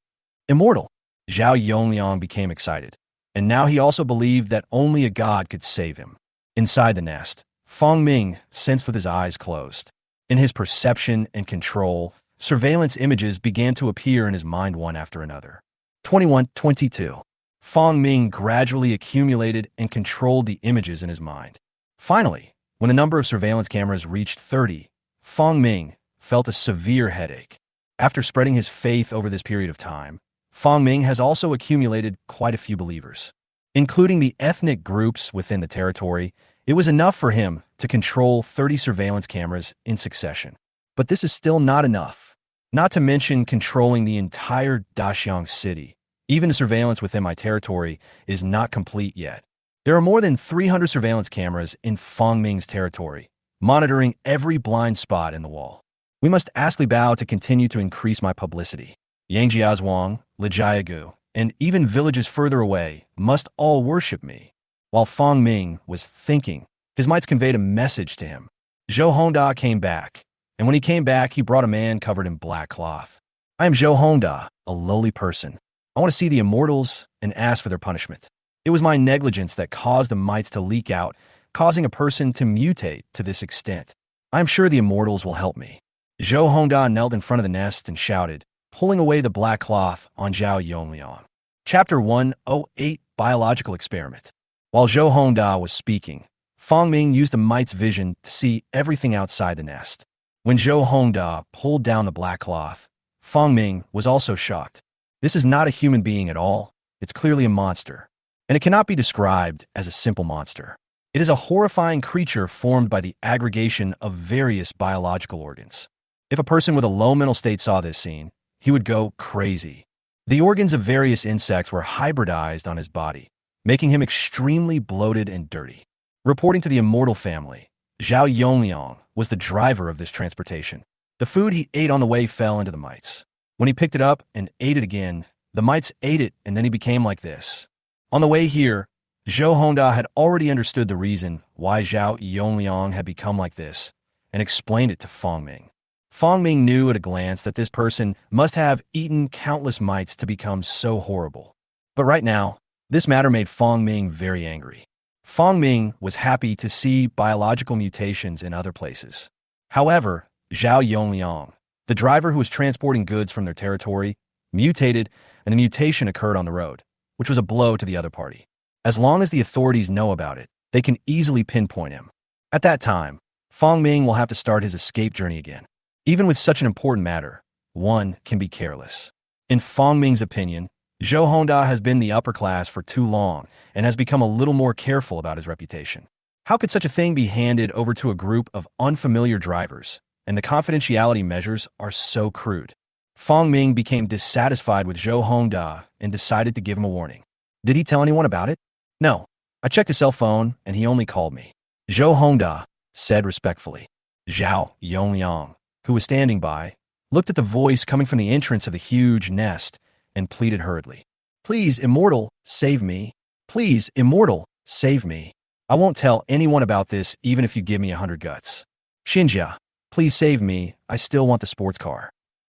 Immortal? Zhao Yongliang became excited, and now he also believed that only a god could save him. Inside the nest, Fong Ming sensed with his eyes closed. In his perception and control, surveillance images began to appear in his mind one after another. 21-22. Fong Ming gradually accumulated and controlled the images in his mind. Finally, when the number of surveillance cameras reached 30, Fong Ming felt a severe headache. After spreading his faith over this period of time, Fong Ming has also accumulated quite a few believers. Including the ethnic groups within the territory, it was enough for him to control 30 surveillance cameras in succession. But this is still not enough. Not to mention controlling the entire Daxiang city. Even the surveillance within my territory is not complete yet. There are more than 300 surveillance cameras in Fong Ming's territory, monitoring every blind spot in the wall. We must ask Li Bao to continue to increase my publicity. Yangjiazhuang, Lijiagu, and even villages further away must all worship me. While Fong Ming was thinking, his mites conveyed a message to him. Zhou Hongda came back, and when he came back, he brought a man covered in black cloth. I am Zhou Hongda, a lowly person. I want to see the immortals and ask for their punishment. It was my negligence that caused the mites to leak out, causing a person to mutate to this extent. I am sure the immortals will help me. Zhou Hongda knelt in front of the nest and shouted, pulling away the black cloth on Zhao Yongliang. Chapter 108, Biological Experiment. While Zhou Hongda was speaking, Fong Ming used the mite's vision to see everything outside the nest. When Zhou Hongda pulled down the black cloth, Fong Ming was also shocked. This is not a human being at all. It's clearly a monster. And it cannot be described as a simple monster. It is a horrifying creature formed by the aggregation of various biological organs. If a person with a low mental state saw this scene, he would go crazy. The organs of various insects were hybridized on his body, making him extremely bloated and dirty. Reporting to the immortal family, Zhao Yongliang was the driver of this transportation. The food he ate on the way fell into the mites. When he picked it up and ate it again, the mites ate it and then he became like this. On the way here, Zhou Hongda had already understood the reason why Zhao Yongliang had become like this and explained it to Fong Ming. Fong Ming knew at a glance that this person must have eaten countless mites to become so horrible. But right now, this matter made Fong Ming very angry. Fong Ming was happy to see biological mutations in other places. However, Zhao Yongliang, the driver who was transporting goods from their territory, mutated, and the mutation occurred on the road, which was a blow to the other party. As long as the authorities know about it, they can easily pinpoint him. At that time, Fong Ming will have to start his escape journey again. Even with such an important matter, one can be careless. In Fong Ming's opinion, Zhou Hongda has been the upper class for too long and has become a little more careful about his reputation. How could such a thing be handed over to a group of unfamiliar drivers? And the confidentiality measures are so crude. Fong Ming became dissatisfied with Zhou Hongda and decided to give him a warning. Did he tell anyone about it? No. I checked his cell phone and he only called me. Zhou Hongda said respectfully. Zhao Yongliang, who was standing by, looked at the voice coming from the entrance of the huge nest and pleaded hurriedly. Please, immortal, save me. Please, immortal, save me. I won't tell anyone about this even if you give me 100 guts. Xinjia, please save me. I still want the sports car.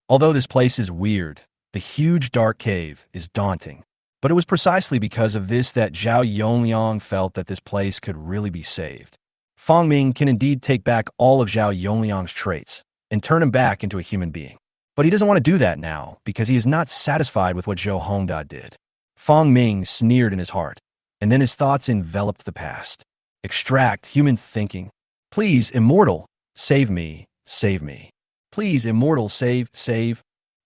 Although this place is weird, the huge dark cave is daunting. But it was precisely because of this that Zhao Yongliang felt that this place could really be saved. Fong Ming can indeed take back all of Zhao Yongliang's traits and turn him back into a human being. But he doesn't want to do that now because he is not satisfied with what Zhou Hongda did. Fang Ming sneered in his heart, and then his thoughts enveloped the past. Extract human thinking. Please, immortal, save me, save me. Please, immortal, save.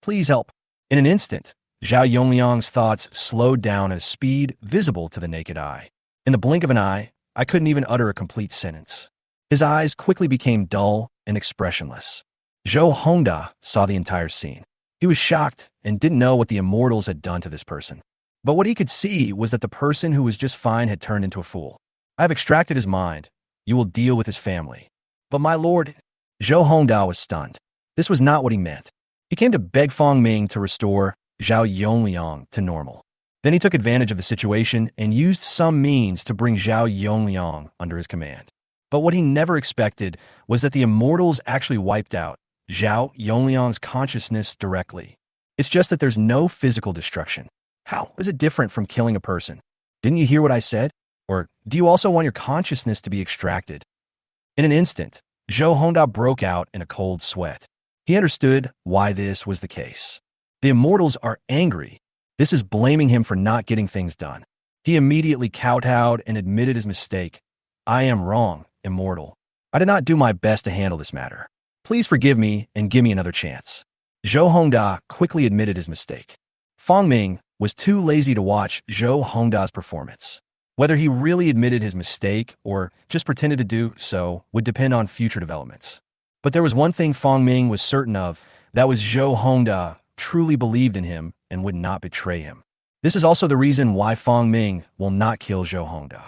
Please help. In an instant, Zhao Yongliang's thoughts slowed down at a speed visible to the naked eye. In the blink of an eye, I couldn't even utter a complete sentence. His eyes quickly became dull and expressionless. Zhou Hongda saw the entire scene. He was shocked and didn't know what the immortals had done to this person. But what he could see was that the person who was just fine had turned into a fool. I have extracted his mind. You will deal with his family. But my lord, Zhou Hongda was stunned. This was not what he meant. He came to beg Fang Ming to restore Zhao Yongliang to normal. Then he took advantage of the situation and used some means to bring Zhao Yongliang under his command. But what he never expected was that the immortals actually wiped out Zhao Yongliang's consciousness directly. It's just that there's no physical destruction. How is it different from killing a person? Didn't you hear what I said? Or do you also want your consciousness to be extracted? In an instant, Zhou Hongda broke out in a cold sweat. He understood why this was the case. The immortals are angry. This is blaming him for not getting things done. He immediately kowtowed and admitted his mistake. I am wrong, immortal. I did not do my best to handle this matter. Please forgive me and give me another chance. Zhou Hongda quickly admitted his mistake. Fang Ming was too lazy to watch Zhou Hongda's performance. Whether he really admitted his mistake or just pretended to do so would depend on future developments. But there was one thing Fang Ming was certain of, that was Zhou Hongda truly believed in him and would not betray him. This is also the reason why Fang Ming will not kill Zhou Hongda.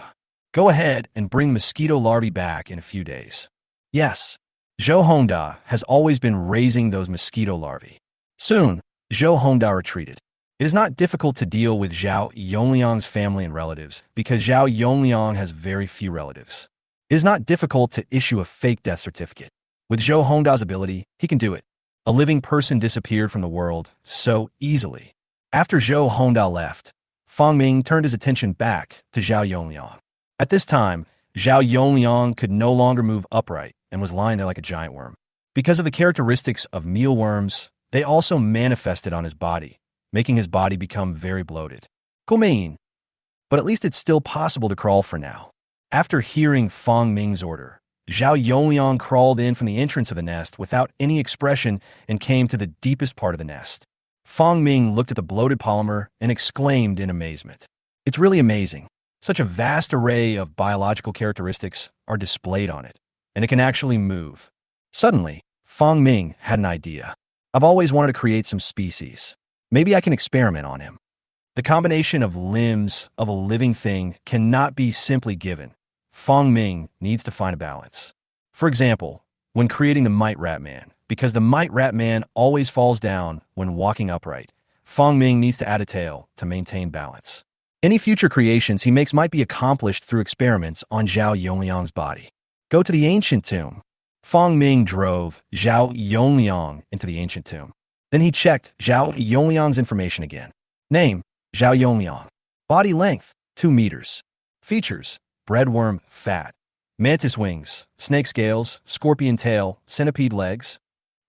Go ahead and bring mosquito larvae back in a few days. Yes, Zhou Hongda has always been raising those mosquito larvae. Soon, Zhou Hongda retreated. It is not difficult to deal with Zhao Yongliang's family and relatives because Zhao Yongliang has very few relatives. It is not difficult to issue a fake death certificate. With Zhou Hongda's ability, he can do it. A living person disappeared from the world so easily. After Zhou Hongda left, Fang Ming turned his attention back to Zhao Yongliang. At this time, Zhao Yongliang could no longer move upright and was lying there like a giant worm. Because of the characteristics of mealworms, they also manifested on his body, making his body become very bloated. Mean. But at least it's still possible to crawl for now. After hearing Fang Ming's order, Zhao Yongliang crawled in from the entrance of the nest without any expression and came to the deepest part of the nest. Fang Ming looked at the bloated polymer and exclaimed in amazement. It's really amazing. Such a vast array of biological characteristics are displayed on it, and it can actually move. Suddenly, Fang Ming had an idea. I've always wanted to create some species. Maybe I can experiment on him. The combination of limbs of a living thing cannot be simply given. Fang Ming needs to find a balance. For example, when creating the Mite Rat Man, because the Mite Rat Man always falls down when walking upright, Fang Ming needs to add a tail to maintain balance. Any future creations he makes might be accomplished through experiments on Zhao Yongliang's body. Go to the ancient tomb. Fang Ming drove Zhao Yongliang into the ancient tomb. Then he checked Zhao Yongliang's information again. Name, Zhao Yongliang. Body length, 2 meters. Features, breadworm fat. Mantis wings, snake scales, scorpion tail, centipede legs.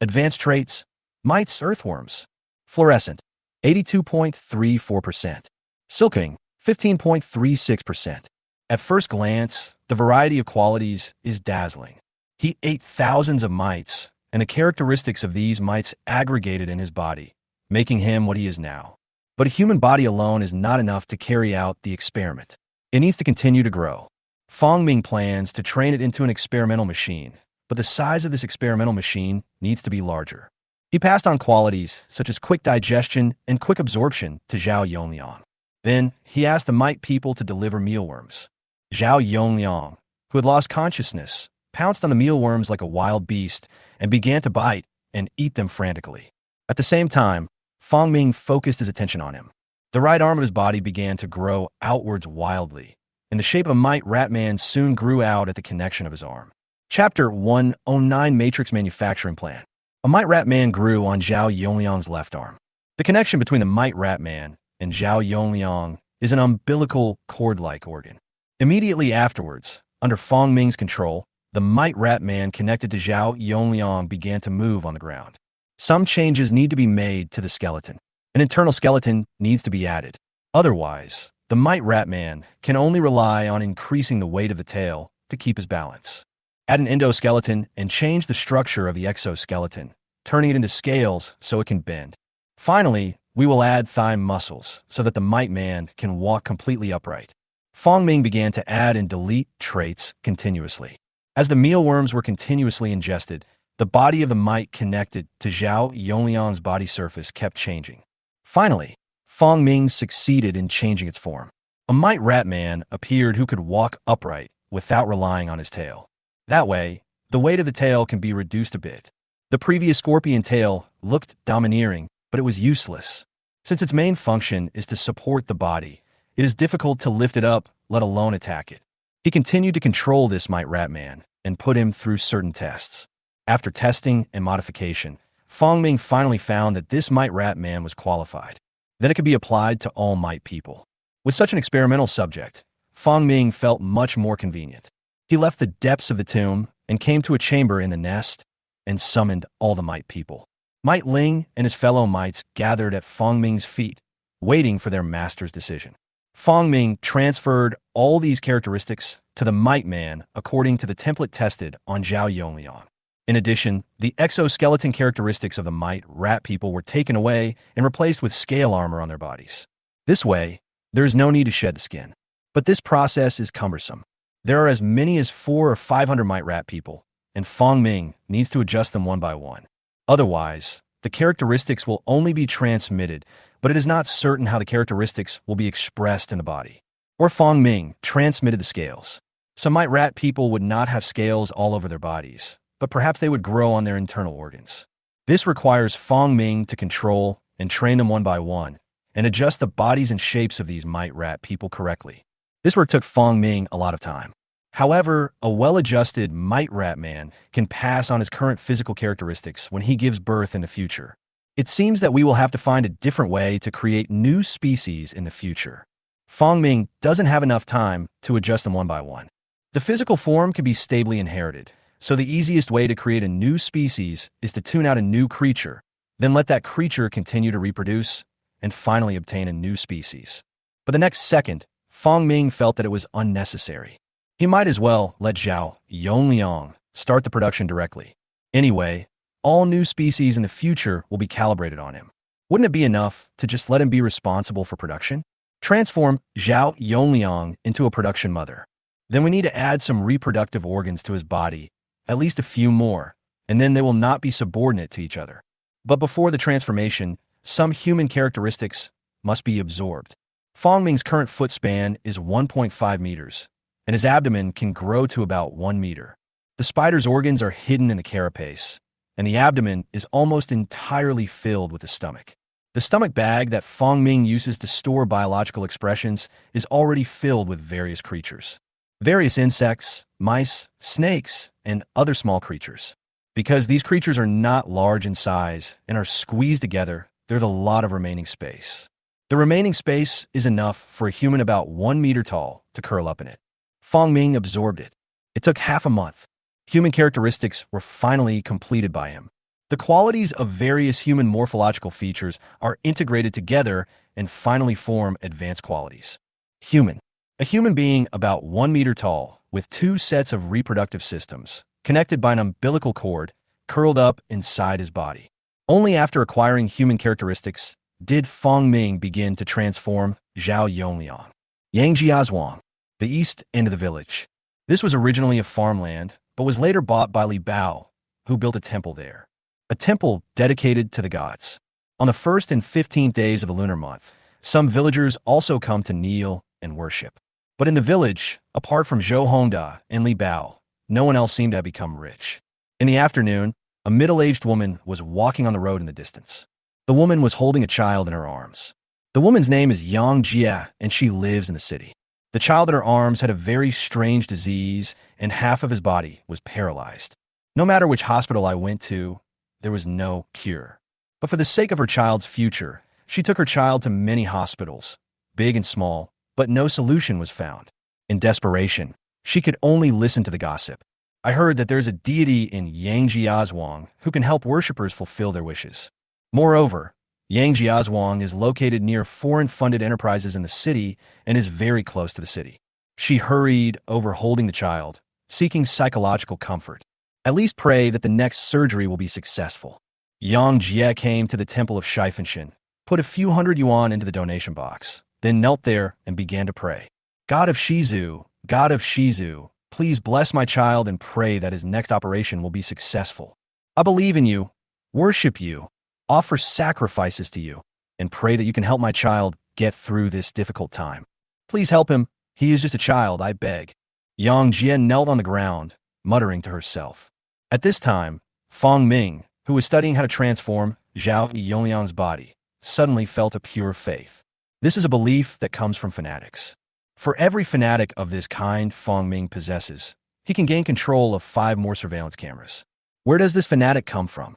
Advanced traits, mites earthworms. Fluorescent, 82.34%. Silking, 15.36%. At first glance, the variety of qualities is dazzling. He ate thousands of mites, and the characteristics of these mites aggregated in his body, making him what he is now. But a human body alone is not enough to carry out the experiment. It needs to continue to grow. Fang Ming plans to train it into an experimental machine, but the size of this experimental machine needs to be larger. He passed on qualities such as quick digestion and quick absorption to Zhao Yongliang. Then, he asked the mite people to deliver mealworms. Zhao Yongliang, who had lost consciousness, pounced on the mealworms like a wild beast and began to bite and eat them frantically. At the same time, Fang Ming focused his attention on him. The right arm of his body began to grow outwards wildly, and the shape of Mite Rat Man soon grew out at the connection of his arm. Chapter 109 Matrix Manufacturing Plan. A Mite Rat Man grew on Zhao Yongliang's left arm. The connection between the Mite Rat Man and Zhao Yongliang is an umbilical cord-like organ. Immediately afterwards, under Fang Ming's control, the Mite Rat Man connected to Zhao Yongliang began to move on the ground. Some changes need to be made to the skeleton. An internal skeleton needs to be added. Otherwise, the mite rat man can only rely on increasing the weight of the tail to keep his balance. Add an endoskeleton and change the structure of the exoskeleton, turning it into scales so it can bend. Finally, we will add thigh muscles so that the mite man can walk completely upright. Fong Ming began to add and delete traits continuously. As the mealworms were continuously ingested, the body of the mite connected to Zhao Yongliang's body surface kept changing. Finally, Fong Ming succeeded in changing its form. A mite rat man appeared who could walk upright without relying on his tail. That way, the weight of the tail can be reduced a bit. The previous scorpion tail looked domineering, but it was useless. Since its main function is to support the body, it is difficult to lift it up, let alone attack it. He continued to control this mite rat man and put him through certain tests. After testing and modification, Fong Ming finally found that this mite rat man was qualified. Then it could be applied to all mite people. With such an experimental subject, Fong Ming felt much more convenient. He left the depths of the tomb and came to a chamber in the nest and summoned all the mite people. Mite Ling and his fellow mites gathered at Fong Ming's feet, waiting for their master's decision. Fong Ming transferred all these characteristics to the mite man according to the template tested on Zhao Yongliang. In addition, the exoskeleton characteristics of the mite rat people were taken away and replaced with scale armor on their bodies. This way, there is no need to shed the skin. But this process is cumbersome. There are as many as 400 or 500 mite rat people, and Fong Ming needs to adjust them one by one. Otherwise, the characteristics will only be transmitted, but it is not certain how the characteristics will be expressed in the body. Or Fong Ming transmitted the scales. Some mite rat people would not have scales all over their bodies, but perhaps they would grow on their internal organs. This requires Fong Ming to control and train them one by one, and adjust the bodies and shapes of these mite rat people correctly. This work took Fong Ming a lot of time. However, a well-adjusted mite rat man can pass on his current physical characteristics when he gives birth in the future. It seems that we will have to find a different way to create new species in the future. Fong Ming doesn't have enough time to adjust them one by one. The physical form can be stably inherited, so the easiest way to create a new species is to tune out a new creature, then let that creature continue to reproduce, and finally obtain a new species. But the next second, Fong Ming felt that it was unnecessary. He might as well let Zhao Yongliang start the production directly. Anyway, all new species in the future will be calibrated on him. Wouldn't it be enough to just let him be responsible for production? Transform Zhao Yongliang into a production mother. Then we need to add some reproductive organs to his body, at least a few more, and then they will not be subordinate to each other. But before the transformation, some human characteristics must be absorbed. Fong Ming's current foot span is 1.5 meters, and his abdomen can grow to about 1 meter. The spider's organs are hidden in the carapace, and the abdomen is almost entirely filled with the stomach. The stomach bag that Fong Ming uses to store biological expressions is already filled with various creatures. Various insects, mice, snakes, and other small creatures. Because these creatures are not large in size and are squeezed together, there's a lot of remaining space. The remaining space is enough for a human about 1 meter tall to curl up in it. Fong Ming absorbed it. It took half a month. Human characteristics were finally completed by him. The qualities of various human morphological features are integrated together and finally form advanced qualities. Human. A human being about 1 meter tall with 2 sets of reproductive systems, connected by an umbilical cord, curled up inside his body. Only after acquiring human characteristics did Fong Ming begin to transform Zhao Yongliang. Yangjiazhuang, the east end of the village. This was originally a farmland, but was later bought by Li Bao, who built a temple there. A temple dedicated to the gods. On the 1st and 15th days of the lunar month, some villagers also come to kneel and worship. But in the village, apart from Zhou Hongda and Li Bao, no one else seemed to have become rich. In the afternoon, a middle-aged woman was walking on the road in the distance. The woman was holding a child in her arms. The woman's name is Yang Jia, and she lives in the city. The child in her arms had a very strange disease, and half of his body was paralyzed. No matter which hospital I went to, there was no cure. But for the sake of her child's future, she took her child to many hospitals, big and small, but no solution was found. In desperation, she could only listen to the gossip. I heard that there's a deity in Yangjiazhuang who can help worshippers fulfill their wishes. Moreover, Yangjiazhuang is located near foreign-funded enterprises in the city and is very close to the city. She hurried over holding the child, seeking psychological comfort. At least pray that the next surgery will be successful. Yang Jie came to the temple of Shifanshin, put a few hundred yuan into the donation box, then knelt there and began to pray. God of Shizu, please bless my child and pray that his next operation will be successful. I believe in you, worship you, offer sacrifices to you, and pray that you can help my child get through this difficult time. Please help him. He is just a child, I beg. Yang Jie knelt on the ground, muttering to herself. At this time, Fong Ming, who was studying how to transform Zhao Yongliang's body, suddenly felt a pure faith. This is a belief that comes from fanatics. For every fanatic of this kind Fong Ming possesses, he can gain control of 5 more surveillance cameras. Where does this fanatic come from?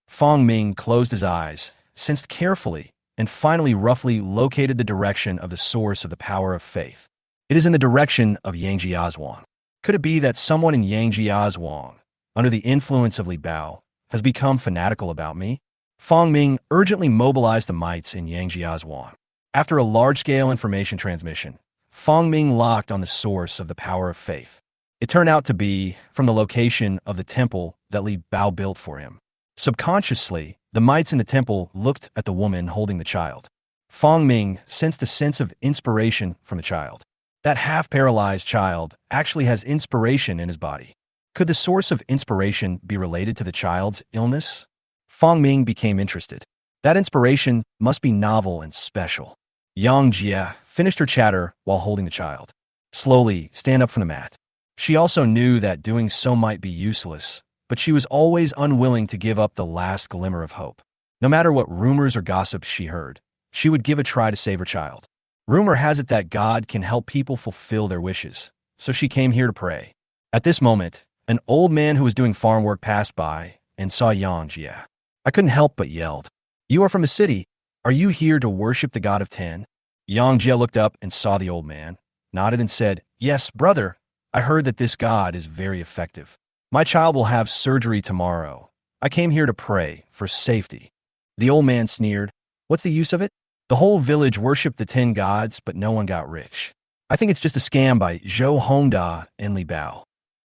Fong Ming closed his eyes, sensed carefully, and finally roughly located the direction of the source of the power of faith. It is in the direction of Yangjiazhuang. Could it be that someone in Yangjiazhuang, under the influence of Li Bao, has become fanatical about me? Fong Ming urgently mobilized the mites in Yangjiazhuang. After a large-scale information transmission, Fong Ming locked on the source of the power of faith. It turned out to be from the location of the temple that Li Bao built for him. Subconsciously, the mites in the temple looked at the woman holding the child. Fong Ming sensed a sense of inspiration from the child. That half-paralyzed child actually has inspiration in his body. Could the source of inspiration be related to the child's illness? Fong Ming became interested. That inspiration must be novel and special. Yang Jie finished her chatter while holding the child. Slowly, stand up from the mat. She also knew that doing so might be useless, but she was always unwilling to give up the last glimmer of hope. No matter what rumors or gossip she heard, she would give a try to save her child. Rumor has it that God can help people fulfill their wishes, so she came here to pray. At this moment, an old man who was doing farm work passed by and saw Yang Jie. I couldn't help but yelled, "You are from the city. Are you here to worship the god of 10? Yang Jie looked up and saw the old man, nodded and said, "Yes, brother. I heard that this god is very effective. My child will have surgery tomorrow. I came here to pray for safety." The old man sneered, "What's the use of it? The whole village worshipped the 10 gods, but no one got rich. I think it's just a scam by Zhou Hongda and Li Bao."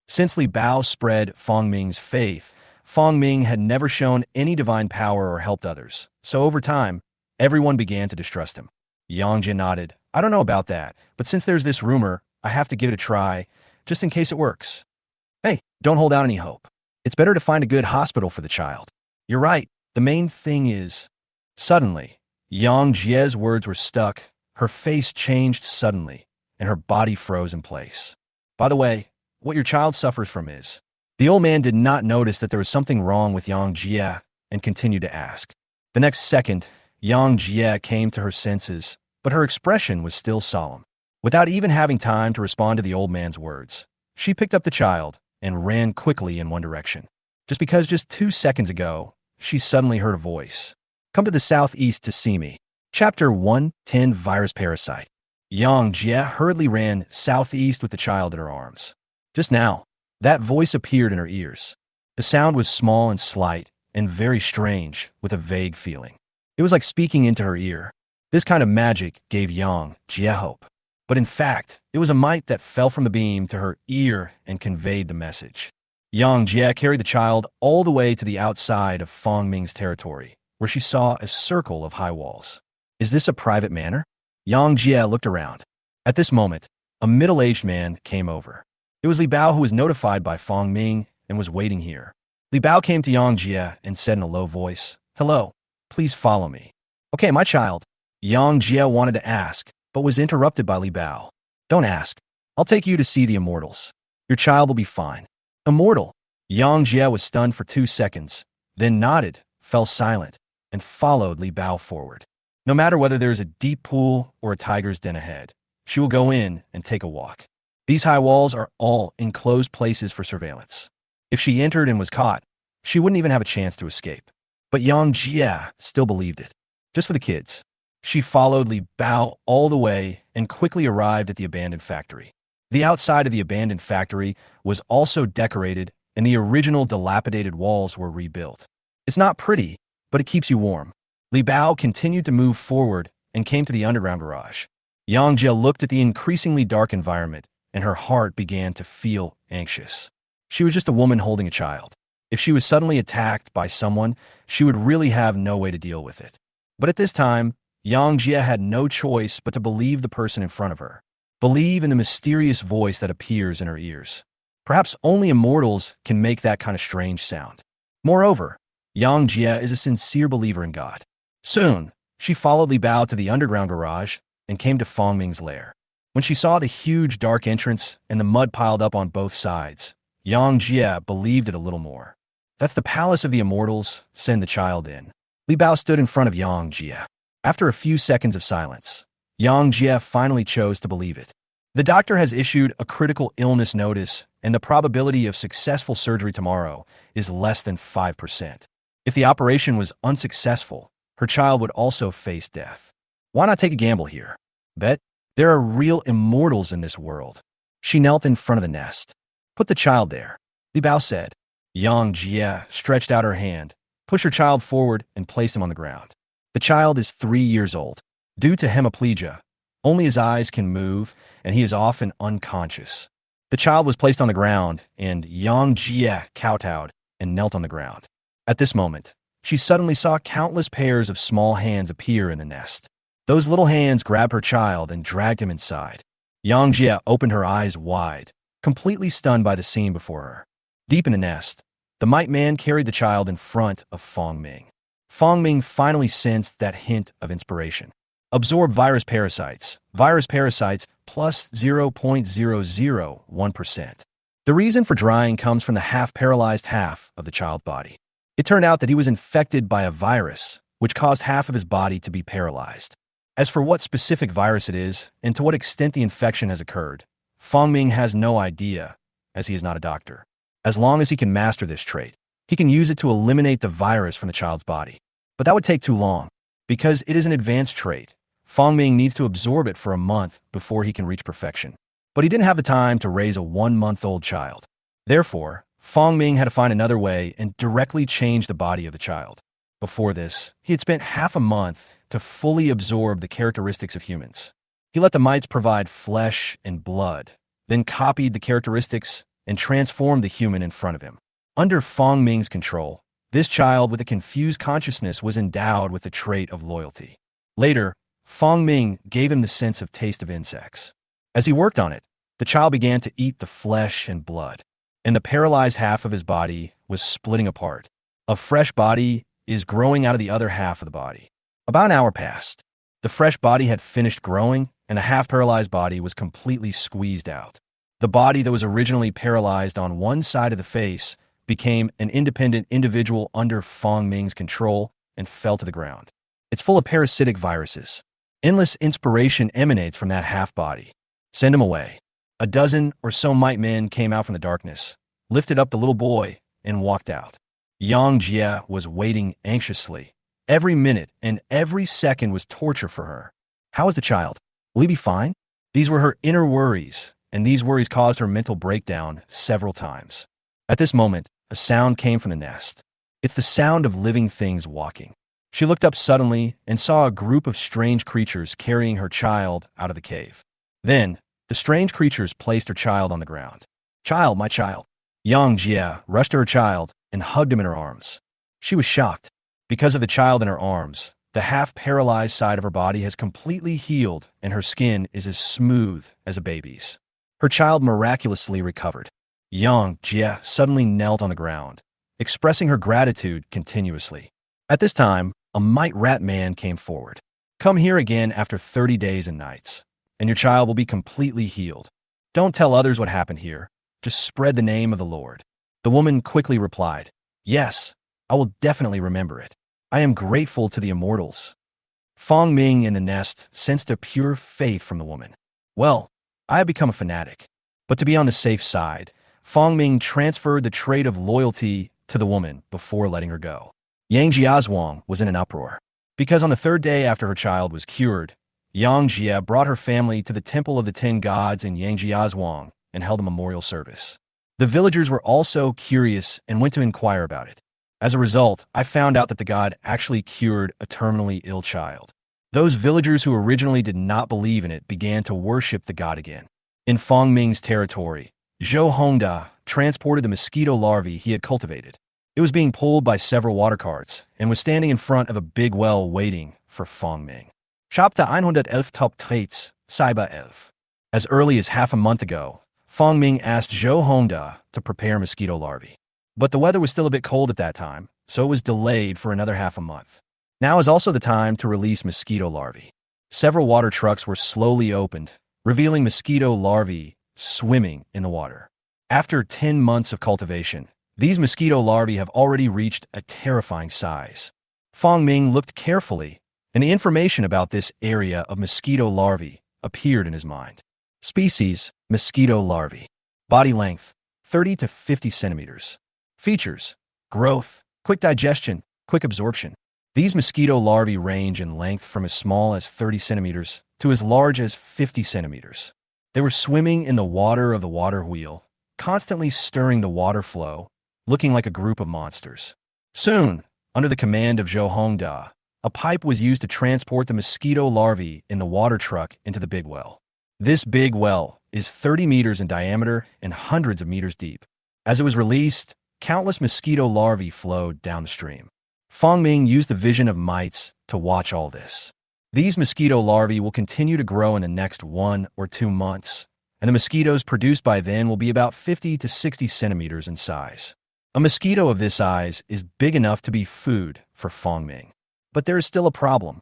Since Li Bao spread Fong Ming's faith, Fong Ming had never shown any divine power or helped others. So over time, everyone began to distrust him. Yang Jie nodded. "I don't know about that, but since there's this rumor, I have to give it a try, just in case it works." "Hey, don't hold out any hope. It's better to find a good hospital for the child." "You're right. The main thing is..." Suddenly, Yang Jie's words were stuck, her face changed suddenly, and her body froze in place. "By the way, what your child suffers from is..." The old man did not notice that there was something wrong with Yang Jie and continued to ask. The next second, Yang Jie came to her senses, but her expression was still solemn. Without even having time to respond to the old man's words, she picked up the child and ran quickly in one direction. Just 2 seconds ago, she suddenly heard a voice. "Come to the southeast to see me." Chapter 110 Virus Parasite. Yang Jie hurriedly ran southeast with the child in her arms. Just now, that voice appeared in her ears. The sound was small and slight, and very strange, with a vague feeling. It was like speaking into her ear. This kind of magic gave Yang Jie hope. But in fact, it was a mite that fell from the beam to her ear and conveyed the message. Yang Jie carried the child all the way to the outside of Fong Ming's territory, where she saw a circle of high walls. "Is this a private manor?" Yang Jie looked around. At this moment, a middle-aged man came over. It was Li Bao, who was notified by Fong Ming and was waiting here. Li Bao came to Yang Jie and said in a low voice, "Hello, please follow me." "Okay, my child." Yang Jie wanted to ask, but was interrupted by Li Bao. "Don't ask. I'll take you to see the immortals. Your child will be fine." "Immortal?" Yang Jie was stunned for 2 seconds, then nodded, fell silent, and followed Li Bao forward. No matter whether there is a deep pool or a tiger's den ahead, she will go in and take a walk. These high walls are all enclosed places for surveillance. If she entered and was caught, she wouldn't even have a chance to escape. But Yang Jie still believed it. Just for the kids. She followed Li Bao all the way and quickly arrived at the abandoned factory. The outside of the abandoned factory was also decorated, and the original dilapidated walls were rebuilt. It's not pretty, but it keeps you warm. Li Bao continued to move forward and came to the underground garage. Yang Jia looked at the increasingly dark environment, and her heart began to feel anxious. She was just a woman holding a child. If she was suddenly attacked by someone, she would really have no way to deal with it. But at this time, Yang Jia had no choice but to believe the person in front of her. Believe in the mysterious voice that appears in her ears. Perhaps only immortals can make that kind of strange sound. Moreover, Yang Jia is a sincere believer in God. Soon, she followed Li Bao to the underground garage and came to Fong Ming's lair. When she saw the huge dark entrance and the mud piled up on both sides, Yang Jia believed it a little more. That's the palace of the immortals, send the child in. Li Bao stood in front of Yang Jia. After a few seconds of silence, Yang Jia finally chose to believe it. The doctor has issued a critical illness notice, and the probability of successful surgery tomorrow is less than 5%. If the operation was unsuccessful, her child would also face death. Why not take a gamble here? Bet there are real immortals in this world. She knelt in front of the nest. Put the child there, Li Bao said. Yang Jia stretched out her hand, pushed her child forward, and placed him on the ground. The child is 3 years old. Due to hemiplegia, only his eyes can move, and he is often unconscious. The child was placed on the ground, and Yang Jia kowtowed and knelt on the ground. At this moment, she suddenly saw countless pairs of small hands appear in the nest. Those little hands grabbed her child and dragged him inside. Yang Jia opened her eyes wide, completely stunned by the scene before her. Deep in the nest, the Might Man carried the child in front of Fong Ming. Fong Ming finally sensed that hint of inspiration. Absorb virus parasites plus 0.001%. The reason for drying comes from the half-paralyzed half of the child's body. It turned out that he was infected by a virus, which caused half of his body to be paralyzed. As for what specific virus it is, and to what extent the infection has occurred, Fong Ming has no idea, as he is not a doctor. As long as he can master this trait, he can use it to eliminate the virus from the child's body. But that would take too long. Because it is an advanced trait, Fong Ming needs to absorb it for a month before he can reach perfection. But he didn't have the time to raise a 1-month-old child. Therefore, Fong Ming had to find another way and directly change the body of the child. Before this, he had spent half a month to fully absorb the characteristics of humans. He let the mites provide flesh and blood, then copied the characteristics and transformed the human in front of him. Under Fong Ming's control, this child with a confused consciousness was endowed with the trait of loyalty. Later, Fong Ming gave him the sense of taste of insects. As he worked on it, the child began to eat the flesh and blood, and the paralyzed half of his body was splitting apart. A fresh body is growing out of the other half of the body. About an hour passed. The fresh body had finished growing, and the half-paralyzed body was completely squeezed out. The body that was originally paralyzed on one side of the face became an independent individual under Fong Ming's control and fell to the ground. It's full of parasitic viruses. Endless inspiration emanates from that half-body. Send him away. A dozen or so might men came out from the darkness, lifted up the little boy, and walked out. Yang Jia was waiting anxiously. Every minute and every second was torture for her. How is the child? Will he be fine? These were her inner worries, and these worries caused her mental breakdown several times. At this moment, a sound came from the nest. It's the sound of living things walking. She looked up suddenly and saw a group of strange creatures carrying her child out of the cave. Then, the strange creatures placed her child on the ground. Child, my child. Yang Jia rushed to her child and hugged him in her arms. She was shocked. Because of the child in her arms, the half-paralyzed side of her body has completely healed and her skin is as smooth as a baby's. Her child miraculously recovered. Yang Jia suddenly knelt on the ground, expressing her gratitude continuously. At this time, a mite rat man came forward. Come here again after 30 days and nights, and your child will be completely healed. Don't tell others what happened here. Just spread the name of the Lord. The woman quickly replied, Yes, I will definitely remember it. I am grateful to the immortals. Fong Ming in the nest sensed a pure faith from the woman. Well, I have become a fanatic. But to be on the safe side, Fong Ming transferred the trait of loyalty to the woman before letting her go. Yang Jiazhuang was in an uproar. Because on the 3rd day after her child was cured, Yang Jie brought her family to the Temple of the Ten Gods in Yangjiazhuang and held a memorial service. The villagers were also curious and went to inquire about it. As a result, I found out that the god actually cured a terminally ill child. Those villagers who originally did not believe in it began to worship the god again. In Feng Ming's territory, Zhou Hongda transported the mosquito larvae he had cultivated. It was being pulled by several water carts and was standing in front of a big well waiting for Feng Ming. Chapter 111 Top Traits, Cyber Elf. As early as half a month ago, Feng Ming asked Zhou Hongda to prepare mosquito larvae. But the weather was still a bit cold at that time, so it was delayed for another half a month. Now is also the time to release mosquito larvae. Several water trucks were slowly opened, revealing mosquito larvae swimming in the water. After 10 months of cultivation, these mosquito larvae have already reached a terrifying size. Feng Ming looked carefully, and the information about this area of mosquito larvae appeared in his mind. Species, mosquito larvae. Body length, 30 to 50 centimeters. Features, growth, quick digestion, quick absorption. These mosquito larvae range in length from as small as 30 centimeters to as large as 50 centimeters. They were swimming in the water of the water wheel, constantly stirring the water flow, looking like a group of monsters. Soon, under the command of Zhou Hongda, a pipe was used to transport the mosquito larvae in the water truck into the big well. This big well is 30 meters in diameter and hundreds of meters deep. As it was released, countless mosquito larvae flowed down the stream. Feng Ming used the vision of mites to watch all this. These mosquito larvae will continue to grow in the next 1 or 2 months, and the mosquitoes produced by then will be about 50 to 60 centimeters in size. A mosquito of this size is big enough to be food for Feng Ming. But there is still a problem.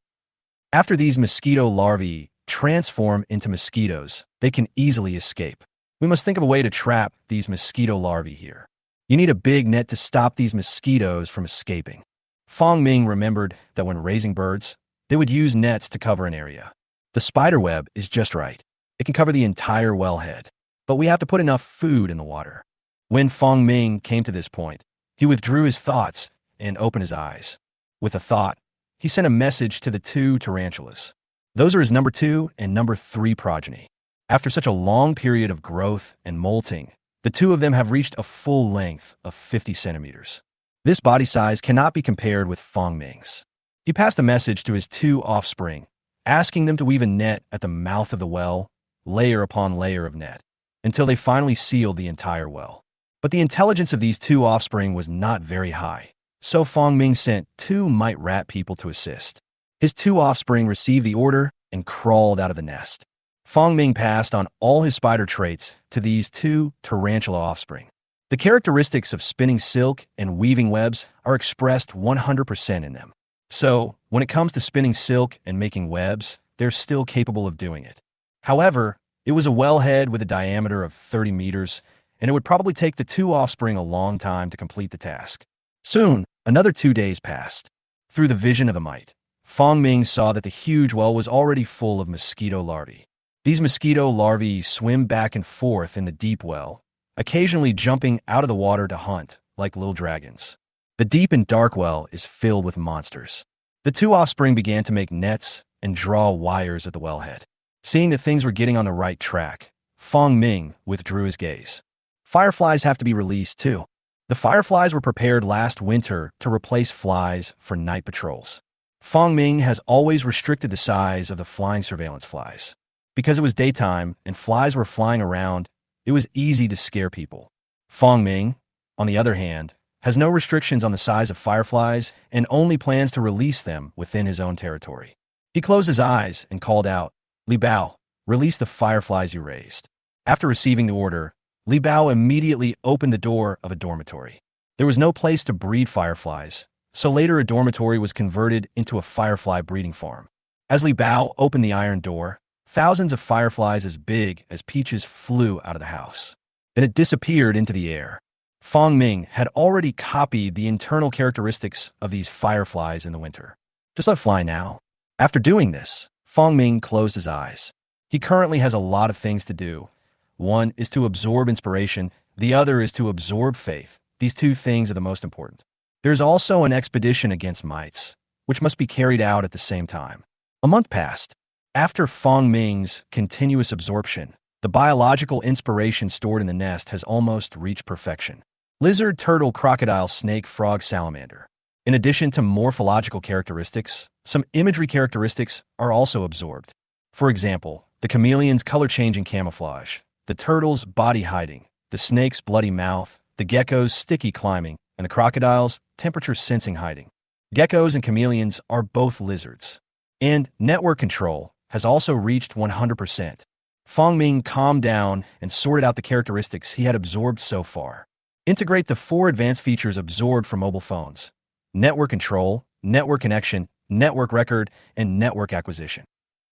After these mosquito larvae transform into mosquitoes, they can easily escape. We must think of a way to trap these mosquito larvae here. You need a big net to stop these mosquitoes from escaping. Feng Ming remembered that when raising birds, they would use nets to cover an area. The spider web is just right. It can cover the entire wellhead, but we have to put enough food in the water. When Feng Ming came to this point, he withdrew his thoughts and opened his eyes. With a thought, he sent a message to the 2 tarantulas. Those are his number 2 and number 3 progeny. After such a long period of growth and molting, the 2 of them have reached a full length of 50 centimeters. This body size cannot be compared with Feng Ming's. He passed a message to his 2 offspring, asking them to weave a net at the mouth of the well, layer upon layer of net, until they finally sealed the entire well. But the intelligence of these 2 offspring was not very high, so Feng Ming sent 2 mite rat people to assist. His 2 offspring received the order and crawled out of the nest. Feng Ming passed on all his spider traits to these 2 tarantula offspring. The characteristics of spinning silk and weaving webs are expressed 100% in them. So, when it comes to spinning silk and making webs, they're still capable of doing it. However, it was a wellhead with a diameter of 30 meters, and it would probably take the 2 offspring a long time to complete the task. Soon, another 2 days passed. Through the vision of the mite, Feng Ming saw that the huge well was already full of mosquito larvae. These mosquito larvae swim back and forth in the deep well, occasionally jumping out of the water to hunt, like little dragons. The deep and dark well is filled with monsters. The 2 offspring began to make nets and draw wires at the wellhead. Seeing that things were getting on the right track, Feng Ming withdrew his gaze. Fireflies have to be released too. The fireflies were prepared last winter to replace flies for night patrols. Feng Ming has always restricted the size of the flying surveillance flies. Because it was daytime and flies were flying around, it was easy to scare people. Feng Ming, on the other hand, has no restrictions on the size of fireflies and only plans to release them within his own territory. He closed his eyes and called out, "Li Bao, release the fireflies you raised." After receiving the order, Li Bao immediately opened the door of a dormitory. There was no place to breed fireflies, so later a dormitory was converted into a firefly breeding farm. As Li Bao opened the iron door, thousands of fireflies as big as peaches flew out of the house. Then it disappeared into the air. Feng Ming had already copied the internal characteristics of these fireflies in the winter. Just let fly now. After doing this, Feng Ming closed his eyes. He currently has a lot of things to do. One is to absorb inspiration. The other is to absorb faith. These 2 things are the most important. There's also an expedition against mites, which must be carried out at the same time. A month passed. After Fong Ming's continuous absorption, the biological inspiration stored in the nest has almost reached perfection. Lizard, turtle, crocodile, snake, frog, salamander. In addition to morphological characteristics, some imagery characteristics are also absorbed. For example, the chameleon's color-changing camouflage, the turtle's body hiding, the snake's bloody mouth, the gecko's sticky climbing, and the crocodile's temperature-sensing hiding. Geckos and chameleons are both lizards. And network control has also reached 100%. Fong Ming calmed down and sorted out the characteristics he had absorbed so far. Integrate the 4 advanced features absorbed from mobile phones: network control, network connection, network record, and network acquisition.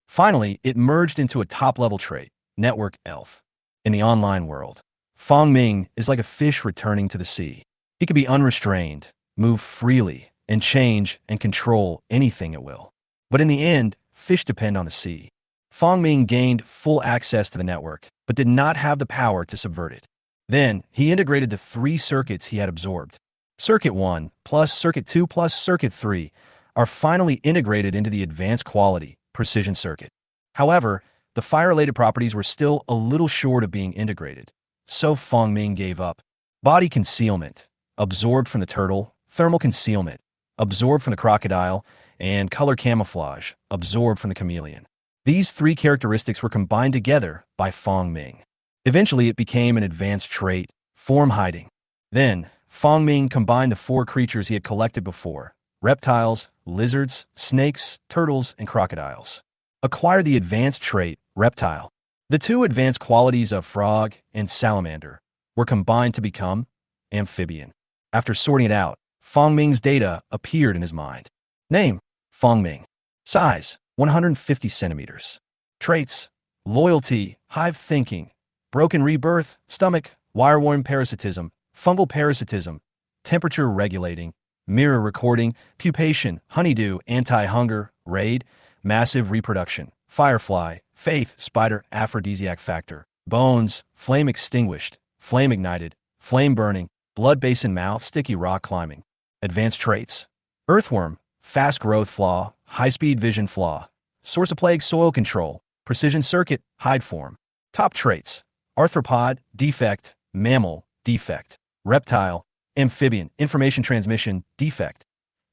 Finally, it merged into a top-level trait, network elf. In the online world, Fong Ming is like a fish returning to the sea. He can be unrestrained, move freely, and change and control anything at will. But in the end, fish depend on the sea. Fong Ming gained full access to the network, but did not have the power to subvert it. Then, he integrated the 3 circuits he had absorbed. Circuit 1 plus Circuit 2 plus Circuit 3 are finally integrated into the advanced quality, precision circuit. However, the fire-related properties were still a little short of being integrated, so Fong Ming gave up. Body concealment, absorbed from the turtle; thermal concealment, absorbed from the crocodile; and color camouflage, absorbed from the chameleon. These 3 characteristics were combined together by Fong Ming. Eventually, it became an advanced trait, form hiding. Then, Fong Ming combined the 4 creatures he had collected before: reptiles, lizards, snakes, turtles, and crocodiles. Acquire the advanced trait, reptile. The 2 advanced qualities of frog and salamander were combined to become amphibian. After sorting it out, Fong Ming's data appeared in his mind. Name: Fong Ming. Size: 150 centimeters. Traits: loyalty, hive thinking, broken rebirth, stomach, wireworm parasitism, fungal parasitism, temperature regulating, mirror recording, pupation, honeydew, anti-hunger, raid, massive reproduction, firefly, faith, spider, aphrodisiac factor, bones, flame extinguished, flame ignited, flame burning, blood basin mouth, sticky rock climbing. Advanced traits: earthworm, fast growth flaw, high-speed vision flaw, source of plague, soil control, precision circuit, hide form. Top traits: arthropod, defect, mammal, defect, reptile, amphibian, information transmission, defect,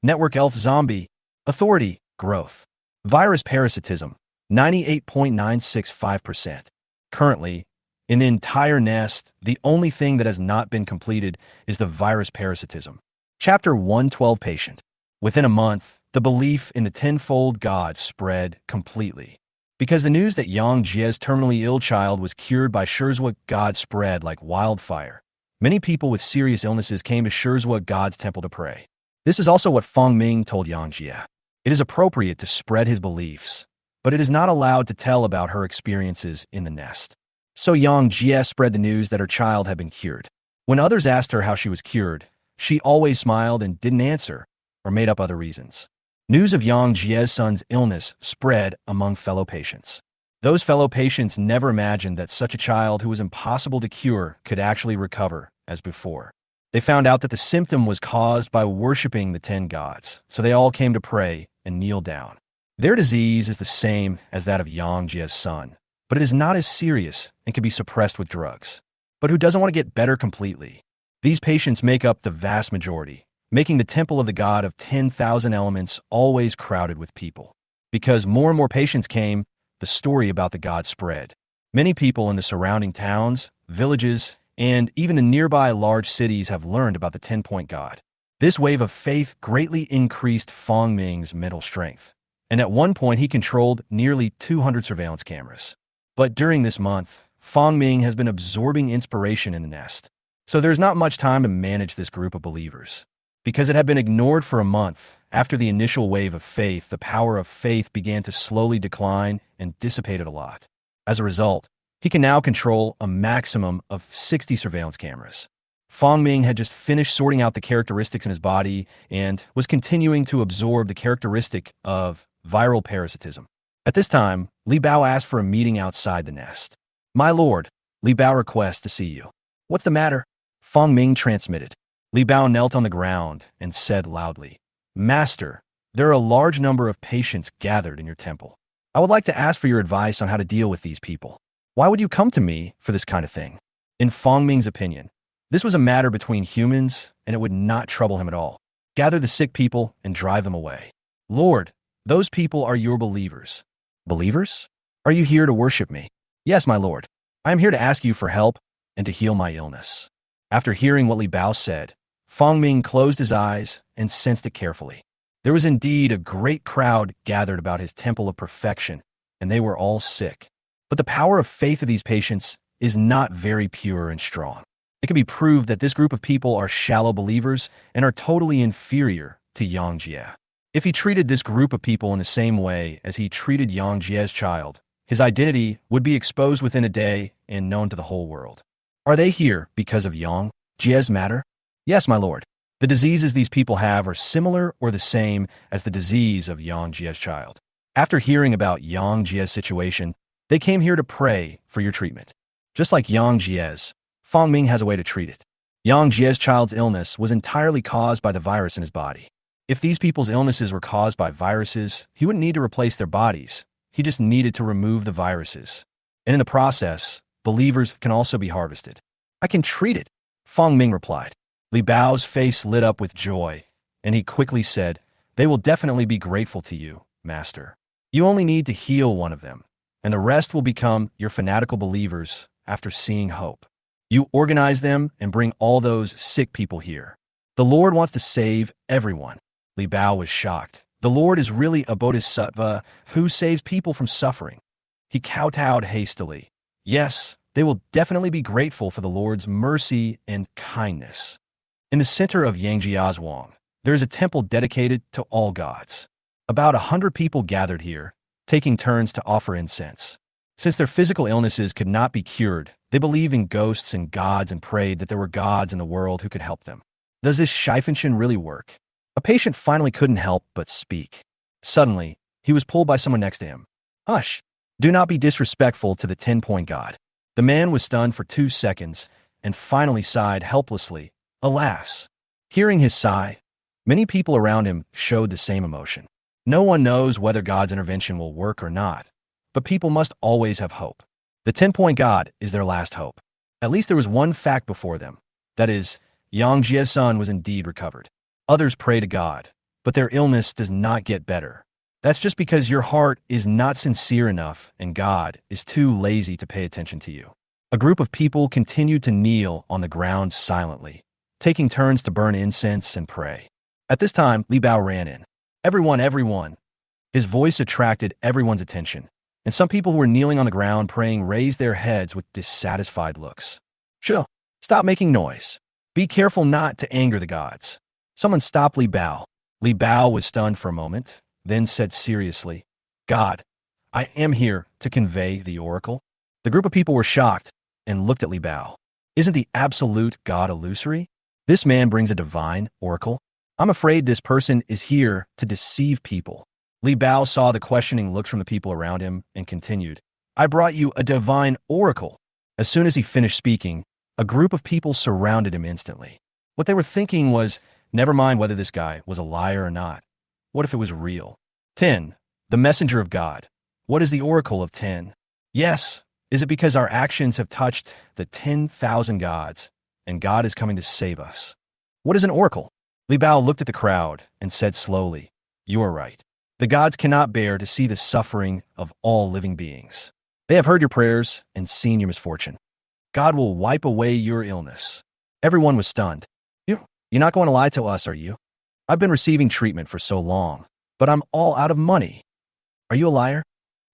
network elf, zombie, authority, growth, virus parasitism, 98.965%. Currently, in the entire nest, the only thing that has not been completed is the virus parasitism. Chapter 112, Patient. Within a month, the belief in the tenfold God spread completely. Because the news that Yang Jie's terminally ill child was cured by Shirzwa God spread like wildfire. Many people with serious illnesses came to Shirzwa God's temple to pray. This is also what Fong Ming told Yang Jie. It is appropriate to spread his beliefs, but it is not allowed to tell about her experiences in the nest. So Yang Jie spread the news that her child had been cured. When others asked her how she was cured, she always smiled and didn't answer, or made up other reasons. News of Yang Jie's son's illness spread among fellow patients. Those fellow patients never imagined that such a child who was impossible to cure could actually recover as before. They found out that the symptom was caused by worshiping the 10 gods, so they all came to pray and kneel down. Their disease is the same as that of Yang Jie's son, but it is not as serious and can be suppressed with drugs. But who doesn't want to get better completely? These patients make up the vast majority, making the temple of the god of 10,000 elements always crowded with people. Because more and more patients came, the story about the god spread. Many people in the surrounding towns, villages, and even the nearby large cities have learned about the 10-point god. This wave of faith greatly increased Fong Ming's mental strength, and at one point he controlled nearly 200 surveillance cameras. But during this month, Fong Ming has been absorbing inspiration in the nest, so there's not much time to manage this group of believers. Because it had been ignored for a month, after the initial wave of faith, the power of faith began to slowly decline and dissipated a lot. As a result, he can now control a maximum of 60 surveillance cameras. Fong Ming had just finished sorting out the characteristics in his body and was continuing to absorb the characteristic of viral parasitism. At this time, Li Bao asked for a meeting outside the nest. "My lord, Li Bao requests to see you." "What's the matter?" Fong Ming transmitted. Li Bao knelt on the ground and said loudly, "Master, there are a large number of patients gathered in your temple. I would like to ask for your advice on how to deal with these people. Why would you come to me for this kind of thing? In Feng Ming's opinion, this was a matter between humans, and it would not trouble him at all. Gather the sick people and drive them away. Lord, those people are your believers. Believers? Are you here to worship me? Yes, my lord. I am here to ask you for help and to heal my illness. After hearing what Li Bao said, Feng Ming closed his eyes and sensed it carefully. There was indeed a great crowd gathered about his temple of perfection, and they were all sick. But the power of faith of these patients is not very pure and strong. It can be proved that this group of people are shallow believers and are totally inferior to Yang Jie. If he treated this group of people in the same way as he treated Yang Jie's child, his identity would be exposed within a day and known to the whole world. Are they here because of Yang Jie's matter? Yes, my lord. The diseases these people have are similar or the same as the disease of Yang Jie's child. After hearing about Yang Jie's situation, they came here to pray for your treatment. Just like Yang Jie's, Feng Ming has a way to treat it. Yang Jie's child's illness was entirely caused by the virus in his body. If these people's illnesses were caused by viruses, he wouldn't need to replace their bodies. He just needed to remove the viruses. And in the process, believers can also be harvested. I can treat it, Feng Ming replied. Li Bao's face lit up with joy, and he quickly said, they will definitely be grateful to you, master. You only need to heal one of them, and the rest will become your fanatical believers after seeing hope. You organize them and bring all those sick people here. The Lord wants to save everyone. Li Bao was shocked. The Lord is really a bodhisattva who saves people from suffering. He kowtowed hastily. Yes, they will definitely be grateful for the Lord's mercy and kindness. In the center of Yangjiazhuang, there is a temple dedicated to all gods. About 100 people gathered here, taking turns to offer incense. Since their physical illnesses could not be cured, they believed in ghosts and gods and prayed that there were gods in the world who could help them. Does this Shifen really work? A patient finally couldn't help but speak. Suddenly, he was pulled by someone next to him. Hush! Do not be disrespectful to the 10-point god. The man was stunned for 2 seconds and finally sighed helplessly. Alas! Hearing his sigh, many people around him showed the same emotion. No one knows whether God's intervention will work or not, but people must always have hope. The 10-point god is their last hope. At least there was one fact before them. That is, Yang Jie's son was indeed recovered. Others pray to God, but their illness does not get better. That's just because your heart is not sincere enough and God is too lazy to pay attention to you. A group of people continued to kneel on the ground silently, taking turns to burn incense and pray. At this time, Li Bao ran in. Everyone. His voice attracted everyone's attention, and some people who were kneeling on the ground praying raised their heads with dissatisfied looks. Chill. Stop making noise. Be careful not to anger the gods. Someone stopped Li Bao. Li Bao was stunned for a moment, then said seriously, God, I am here to convey the oracle. The group of people were shocked and looked at Li Bao. Isn't the absolute God illusory? This man brings a divine oracle. I'm afraid this person is here to deceive people. Li Bao saw the questioning looks from the people around him and continued, I brought you a divine oracle. As soon as he finished speaking, a group of people surrounded him instantly. What they were thinking was, never mind whether this guy was a liar or not. What if it was real? 10. The messenger of God. What is the oracle of 10? Yes. Is it because our actions have touched the 10,000 gods, and God is coming to save us? What is an oracle? Li Bao looked at the crowd and said slowly, You are right. The gods cannot bear to see the suffering of all living beings. They have heard your prayers and seen your misfortune. God will wipe away your illness. Everyone was stunned. You're not going to lie to us, are you? I've been receiving treatment for so long, but I'm all out of money. Are you a liar?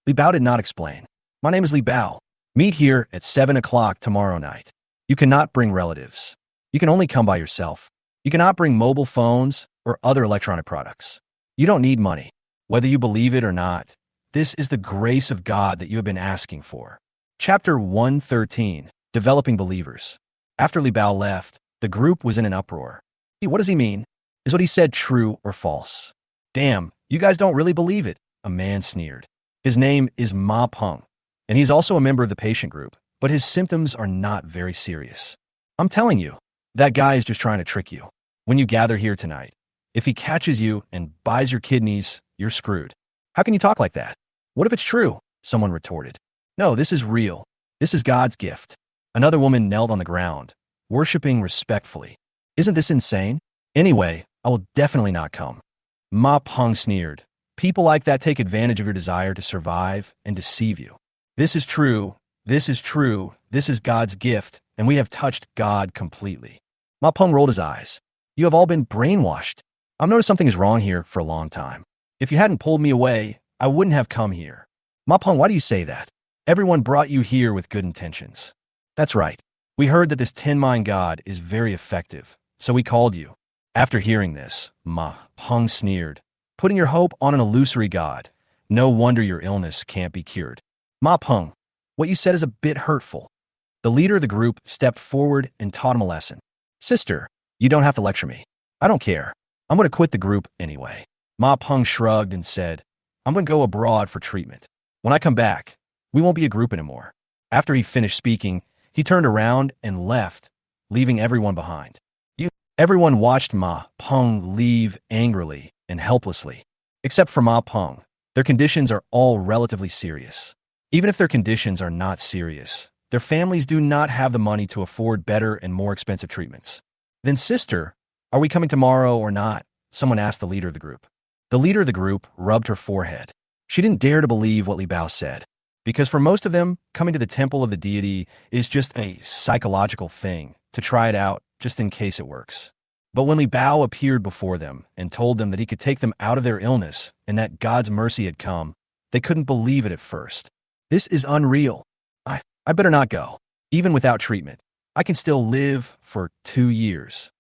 Li Bao did not explain. My name is Li Bao. Meet here at 7 o'clock tomorrow night. You cannot bring relatives. You can only come by yourself. You cannot bring mobile phones or other electronic products. You don't need money. Whether you believe it or not, this is the grace of God that you have been asking for. Chapter 113, Developing Believers. After Li Bao left, the group was in an uproar. What does he mean? Is what he said true or false? Damn, you guys don't really believe it, a man sneered. His name is Ma Peng, and he's also a member of the patient group, but his symptoms are not very serious. I'm telling you, that guy is just trying to trick you. When you gather here tonight, if he catches you and buys your kidneys, you're screwed. How can you talk like that? What if it's true? Someone retorted. No, this is real. This is God's gift. Another woman knelt on the ground, worshiping respectfully. Isn't this insane? Anyway, I will definitely not come. Ma Peng sneered. People like that take advantage of your desire to survive and deceive you. This is true. This is true. This is God's gift, and we have touched God completely. Ma Peng rolled his eyes. You have all been brainwashed. I've noticed something is wrong here for a long time. If you hadn't pulled me away, I wouldn't have come here. Ma Peng, why do you say that? Everyone brought you here with good intentions. That's right. We heard that this 10-mind god is very effective, so we called you. After hearing this, Ma Peng sneered. Putting your hope on an illusory god. No wonder your illness can't be cured. Ma Peng, what you said is a bit hurtful. The leader of the group stepped forward and taught him a lesson. Sister, you don't have to lecture me. I don't care. I'm going to quit the group anyway. Ma Peng shrugged and said, I'm going to go abroad for treatment. When I come back, we won't be a group anymore. After he finished speaking, he turned around and left, leaving everyone behind. Everyone watched Ma Peng leave angrily and helplessly. Except for Ma Peng, their conditions are all relatively serious. Even if their conditions are not serious, their families do not have the money to afford better and more expensive treatments. Then, sister, are we coming tomorrow or not? Someone asked the leader of the group. The leader of the group rubbed her forehead. She didn't dare to believe what Li Bao said, because for most of them, coming to the temple of the deity is just a psychological thing, to try it out just in case it works. But when Li Bao appeared before them and told them that he could take them out of their illness and that God's mercy had come, they couldn't believe it at first. This is unreal. I better not go. Even without treatment, I can still live for 2 years.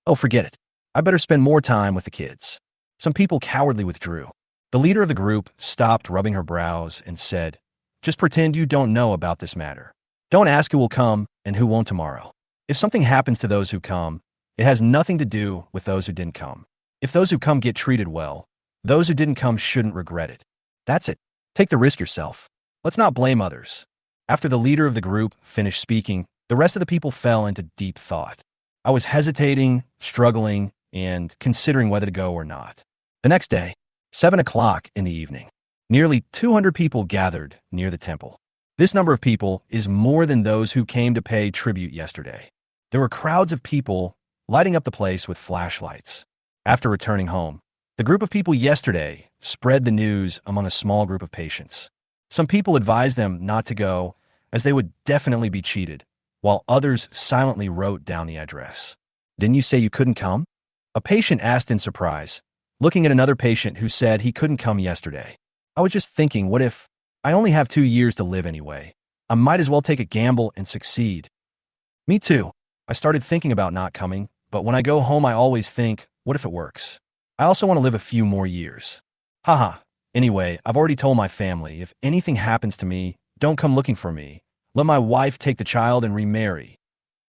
Oh, forget it. I better spend more time with the kids. Some people cowardly withdrew. The leader of the group stopped rubbing her brows and said, just pretend you don't know about this matter. Don't ask who will come and who won't tomorrow. If something happens to those who come, it has nothing to do with those who didn't come. If those who come get treated well, those who didn't come shouldn't regret it. That's it. Take the risk yourself. Let's not blame others. After the leader of the group finished speaking, the rest of the people fell into deep thought. I was hesitating, struggling, and considering whether to go or not. The next day, 7 o'clock in the evening, nearly 200 people gathered near the temple. This number of people is more than those who came to pay tribute yesterday. There were crowds of people lighting up the place with flashlights. After returning home, the group of people yesterday spread the news among a small group of patients. Some people advised them not to go, as they would definitely be cheated, while others silently wrote down the address. Didn't you say you couldn't come? A patient asked in surprise, looking at another patient who said he couldn't come yesterday. I was just thinking, what if I only have 2 years to live anyway? I might as well take a gamble and succeed. Me too. I started thinking about not coming, but when I go home I always think, what if it works? I also want to live a few more years. Haha. Anyway, I've already told my family, if anything happens to me, don't come looking for me. Let my wife take the child and remarry.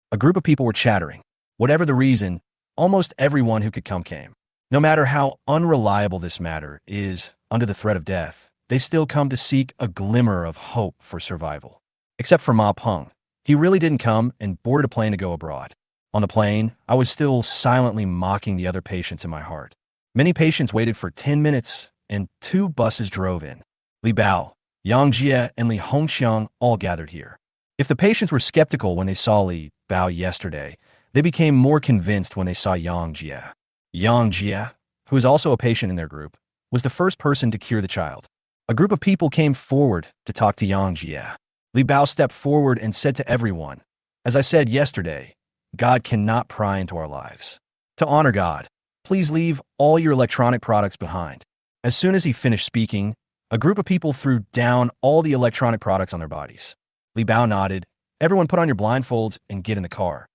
A group of people were chattering. Whatever the reason, almost everyone who could come came. No matter how unreliable this matter is, under the threat of death, they still come to seek a glimmer of hope for survival. Except for Ma Peng. He really didn't come and boarded a plane to go abroad. On the plane, I was still silently mocking the other patients in my heart. Many patients waited for 10 minutes, and 2 buses drove in. Li Bao, Yang Jie, and Li Hongxiang all gathered here. If the patients were skeptical when they saw Li Bao yesterday, they became more convinced when they saw Yang Jie. Yang Jie, who is also a patient in their group, was the first person to cure the child. A group of people came forward to talk to Yang Jie. Li Bao stepped forward and said to everyone, as I said yesterday, God cannot pry into our lives. To honor God, please leave all your electronic products behind. As soon as he finished speaking, a group of people threw down all the electronic products on their bodies. Li Bao nodded. Everyone put on your blindfolds and get in the car.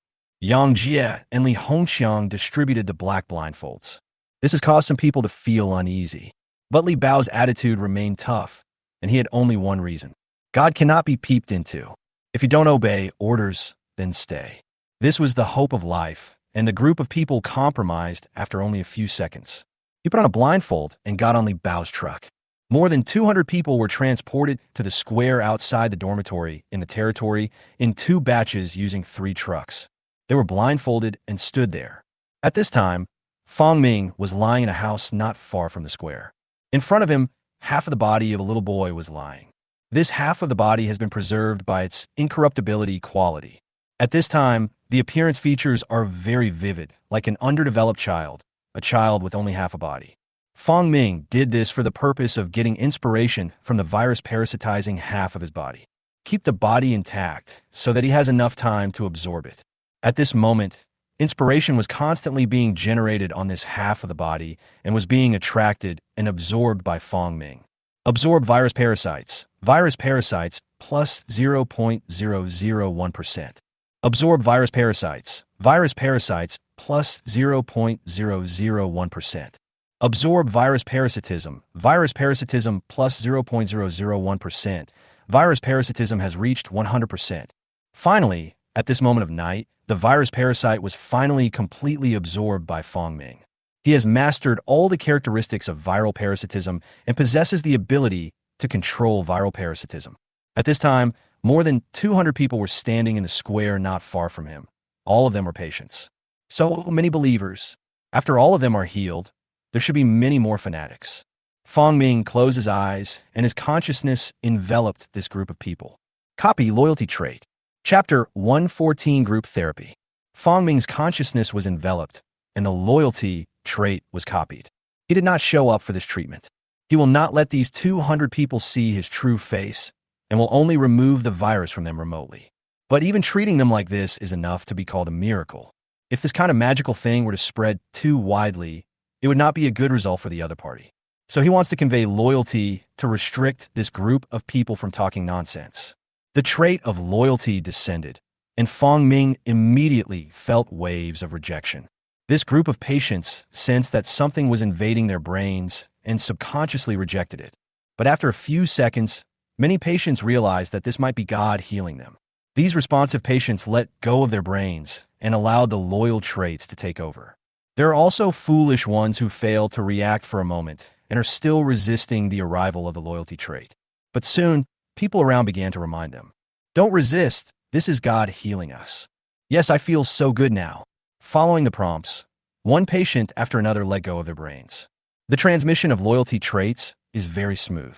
Yang Jie and Li Hongxiang distributed the black blindfolds. This has caused some people to feel uneasy. But Li Bao's attitude remained tough, and he had only one reason. God cannot be peeped into. If you don't obey orders, then stay. This was the hope of life, and the group of people compromised after only a few seconds. He put on a blindfold and got on Li Bao's truck. More than 200 people were transported to the square outside the dormitory in the territory in 2 batches using 3 trucks. They were blindfolded and stood there. At this time, Fang Ming was lying in a house not far from the square. In front of him, half of the body of a little boy was lying. This half of the body has been preserved by its incorruptibility quality. At this time, the appearance features are very vivid, like an underdeveloped child, a child with only half a body. Fong Ming did this for the purpose of getting inspiration from the virus parasitizing half of his body. Keep the body intact so that he has enough time to absorb it. At this moment, inspiration was constantly being generated on this half of the body and was being attracted and absorbed by Fong Ming. Absorb virus parasites. Virus parasites plus 0.001%. Absorb virus parasites. Virus parasites plus 0.001%. Absorb virus parasitism. Virus parasitism plus 0.001%. Virus parasitism has reached 100%. Finally, at this moment of night, the virus parasite was finally completely absorbed by Fong Ming. He has mastered all the characteristics of viral parasitism and possesses the ability to control viral parasitism. At this time, more than 200 people were standing in the square not far from him. All of them were patients. So many believers. After all of them are healed, there should be many more fanatics. Fong Ming closed his eyes, and his consciousness enveloped this group of people. Copy loyalty trait. Chapter 114 Group Therapy. Fong Ming's consciousness was enveloped, and the loyalty trait was copied. He did not show up for this treatment. He will not let these 200 people see his true face, and will only remove the virus from them remotely. But even treating them like this is enough to be called a miracle. If this kind of magical thing were to spread too widely, it would not be a good result for the other party. So he wants to convey loyalty to restrict this group of people from talking nonsense. The trait of loyalty descended, and Fong Ming immediately felt waves of rejection. This group of patients sensed that something was invading their brains and subconsciously rejected it. But after a few seconds, many patients realized that this might be God healing them. These responsive patients let go of their brains and allowed the loyal traits to take over. There are also foolish ones who fail to react for a moment and are still resisting the arrival of the loyalty trait. But soon, people around began to remind them, "Don't resist, this is God healing us." "Yes, I feel so good now." Following the prompts, one patient after another let go of their brains. The transmission of loyalty traits is very smooth,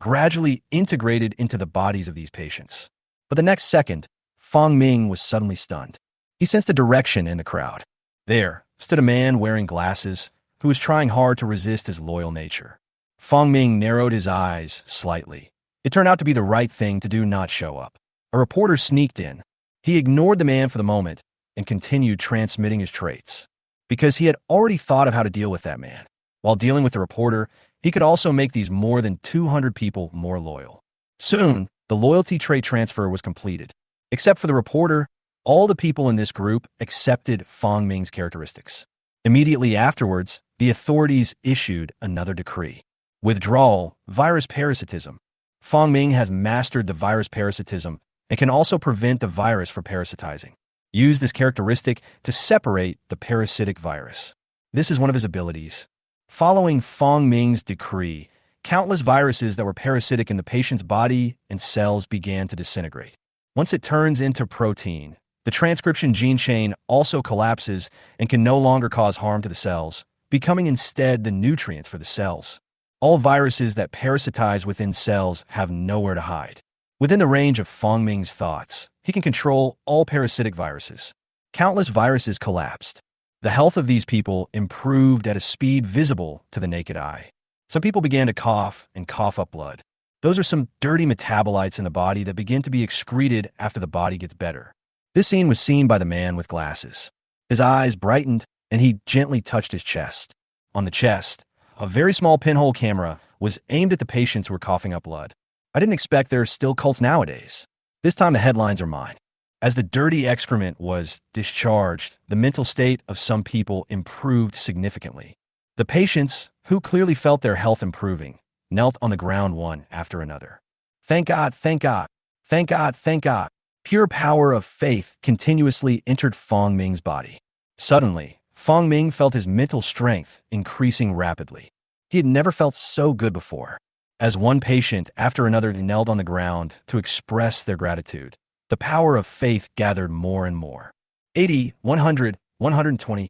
gradually integrated into the bodies of these patients. But the next second, Fong Ming was suddenly stunned. He sensed a direction in the crowd. There stood a man wearing glasses who was trying hard to resist his loyal nature. Fong Ming narrowed his eyes slightly. It turned out to be the right thing to do not show up. A reporter sneaked in. He ignored the man for the moment and continued transmitting his traits, because he had already thought of how to deal with that man. While dealing with the reporter, he could also make these more than 200 people more loyal. Soon, the loyalty trait transfer was completed. Except for the reporter, all the people in this group accepted Fong Ming's characteristics. Immediately afterwards, the authorities issued another decree. Withdrawal, virus parasitism. Fong Ming has mastered the virus parasitism and can also prevent the virus from parasitizing. Use this characteristic to separate the parasitic virus. This is one of his abilities. Following Fong Ming's decree, countless viruses that were parasitic in the patient's body and cells began to disintegrate. Once it turns into protein, the transcription gene chain also collapses and can no longer cause harm to the cells, becoming instead the nutrients for the cells. All viruses that parasitize within cells have nowhere to hide. Within the range of Fong Ming's thoughts, he can control all parasitic viruses. Countless viruses collapsed. The health of these people improved at a speed visible to the naked eye. Some people began to cough and cough up blood. Those are some dirty metabolites in the body that begin to be excreted after the body gets better. This scene was seen by the man with glasses. His eyes brightened, and he gently touched his chest. On the chest, a very small pinhole camera was aimed at the patients who were coughing up blood. I didn't expect there are still cults nowadays. This time the headlines are mine. As the dirty excrement was discharged, the mental state of some people improved significantly. The patients, who clearly felt their health improving, knelt on the ground one after another. Thank God, thank God, thank God, thank God. Pure power of faith continuously entered Fong Ming's body. Suddenly, Fong Ming felt his mental strength increasing rapidly. He had never felt so good before. As one patient after another knelt on the ground to express their gratitude, the power of faith gathered more and more. 80, 100, 120.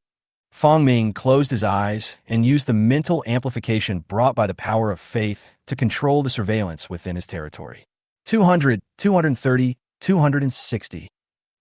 Fong Ming closed his eyes and used the mental amplification brought by the power of faith to control the surveillance within his territory. 200, 230, 260.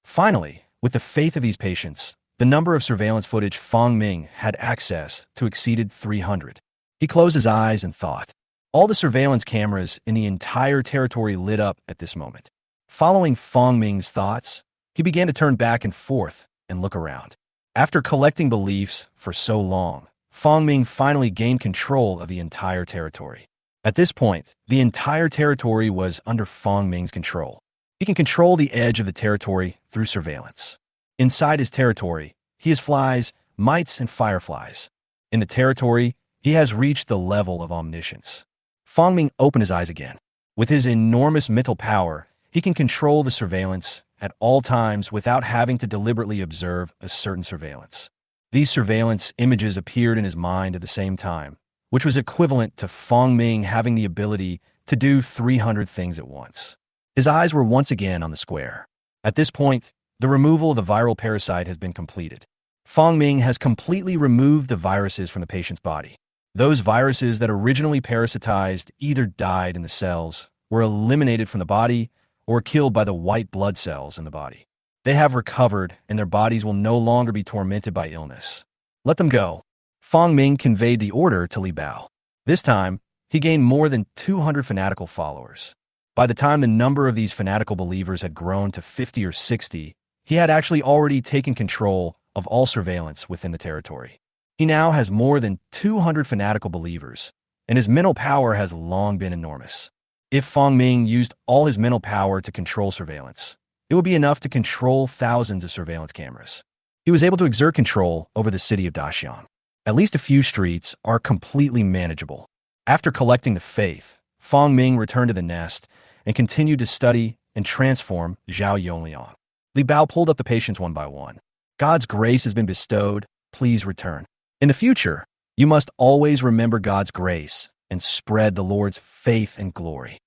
Finally, with the faith of these patients, the number of surveillance footage Fong Ming had access to exceeded 300. He closed his eyes and thought. All the surveillance cameras in the entire territory lit up at this moment. Following Fong Ming's thoughts, he began to turn back and forth and look around. After collecting beliefs for so long, Fong Ming finally gained control of the entire territory. At this point, the entire territory was under Fong Ming's control. He can control the edge of the territory through surveillance. Inside his territory, he has flies, mites, and fireflies. In the territory, he has reached the level of omniscience. Fong Ming opened his eyes again. With his enormous mental power, he can control the surveillance at all times without having to deliberately observe a certain surveillance. These surveillance images appeared in his mind at the same time, which was equivalent to Fong Ming having the ability to do 300 things at once. His eyes were once again on the square. At this point, the removal of the viral parasite has been completed. Fong Ming has completely removed the viruses from the patient's body. Those viruses that originally parasitized either died in the cells, were eliminated from the body, or killed by the white blood cells in the body. They have recovered, and their bodies will no longer be tormented by illness. Let them go. Fong Ming conveyed the order to Li Bao. This time, he gained more than 200 fanatical followers. By the time the number of these fanatical believers had grown to 50 or 60, he had actually already taken control of all surveillance within the territory. He now has more than 200 fanatical believers, and his mental power has long been enormous. If Fong Ming used all his mental power to control surveillance, it would be enough to control thousands of surveillance cameras. He was able to exert control over the city of Daxian. At least a few streets are completely manageable. After collecting the faith, Fong Ming returned to the nest and continued to study and transform Zhao Yongliang. Li Bao pulled up the patients one by one. God's grace has been bestowed. Please return. In the future, you must always remember God's grace and spread the Lord's faith and glory.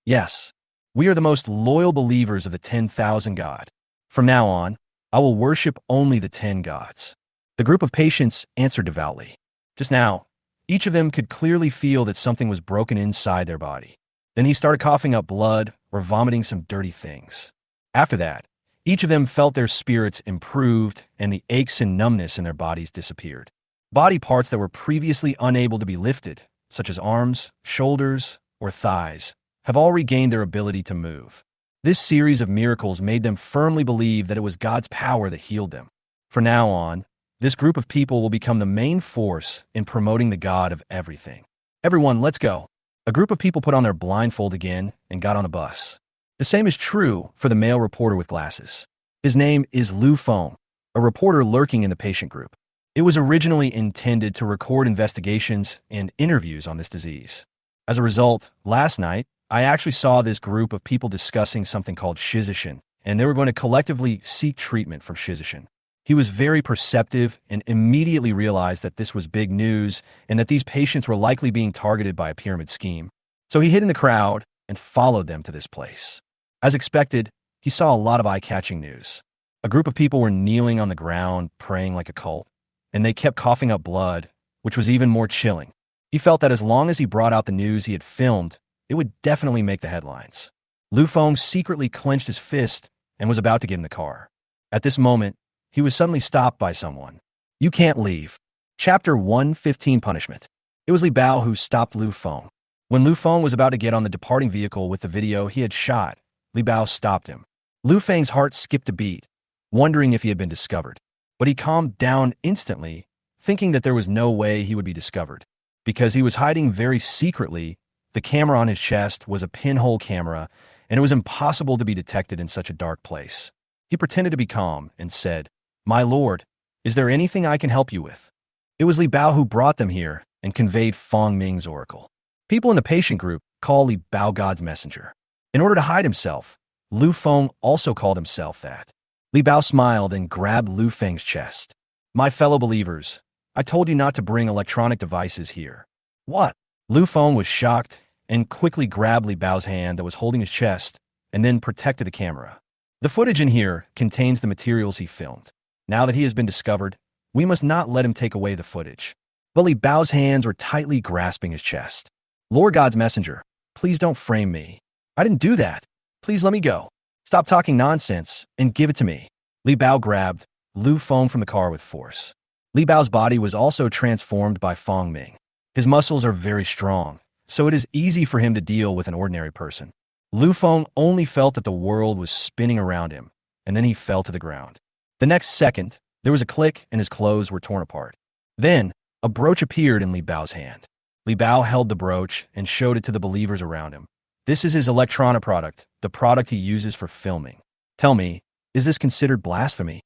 Yes, we are the most loyal believers of the 10,000 God. From now on, I will worship only the 10 gods. The group of patients answered devoutly. Just now, each of them could clearly feel that something was broken inside their body. Then he started coughing up blood or vomiting some dirty things. After that, each of them felt their spirits improved and the aches and numbness in their bodies disappeared. Body parts that were previously unable to be lifted, such as arms, shoulders, or thighs, have all regained their ability to move. This series of miracles made them firmly believe that it was God's power that healed them. From now on, this group of people will become the main force in promoting the God of everything. Everyone, let's go. A group of people put on their blindfold again and got on a bus. The same is true for the male reporter with glasses. His name is Lu Feng, a reporter lurking in the patient group. It was originally intended to record investigations and interviews on this disease. As a result, last night, I actually saw this group of people discussing something called shizishin, and they were going to collectively seek treatment from shizishin. He was very perceptive and immediately realized that this was big news and that these patients were likely being targeted by a pyramid scheme. So he hid in the crowd and followed them to this place. As expected, he saw a lot of eye-catching news. A group of people were kneeling on the ground, praying like a cult, and they kept coughing up blood, which was even more chilling. He felt that as long as he brought out the news he had filmed, it would definitely make the headlines. Lu Feng secretly clenched his fist and was about to get in the car. At this moment, he was suddenly stopped by someone. You can't leave. Chapter 115 Punishment. It was Li Bao who stopped Lu Feng. When Lu Feng was about to get on the departing vehicle with the video he had shot, Li Bao stopped him. Lu Feng's heart skipped a beat, wondering if he had been discovered. But he calmed down instantly, thinking that there was no way he would be discovered. Because he was hiding very secretly, the camera on his chest was a pinhole camera, and it was impossible to be detected in such a dark place. He pretended to be calm and said, "My lord, is there anything I can help you with?" It was Li Bao who brought them here and conveyed Fong Ming's oracle. People in the patient group call Li Bao God's messenger. In order to hide himself, Lu Feng also called himself that. Li Bao smiled and grabbed Lu Feng's chest. "My fellow believers, I told you not to bring electronic devices here." "What?" Lu Feng was shocked and quickly grabbed Li Bao's hand that was holding his chest and then protected the camera. The footage in here contains the materials he filmed. Now that he has been discovered, We must not let him take away the footage. But Li Bao's hands were tightly grasping his chest. Lord God's messenger, please don't frame me. I didn't do that. Please let me go. Stop talking nonsense and give it to me. Li Bao grabbed Lu Feng from the car with force. Li Bao's body was also transformed by Fong Ming. His muscles are very strong, so it is easy for him to deal with an ordinary person. Lu Feng only felt that the world was spinning around him, and then he fell to the ground. The next second, there was a click and his clothes were torn apart. Then, a brooch appeared in Li Bao's hand. Li Bao held the brooch and showed it to the believers around him. This is his electronic product, the product he uses for filming. Tell me, is this considered blasphemy?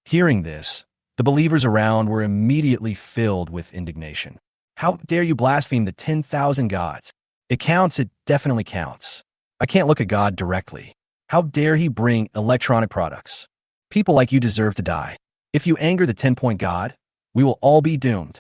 Hearing this, the believers around were immediately filled with indignation. How dare you blaspheme the 10,000 gods? It counts, it definitely counts. I can't look at God directly. How dare he bring electronic products? People like you deserve to die. If you anger the 10-point God, we will all be doomed.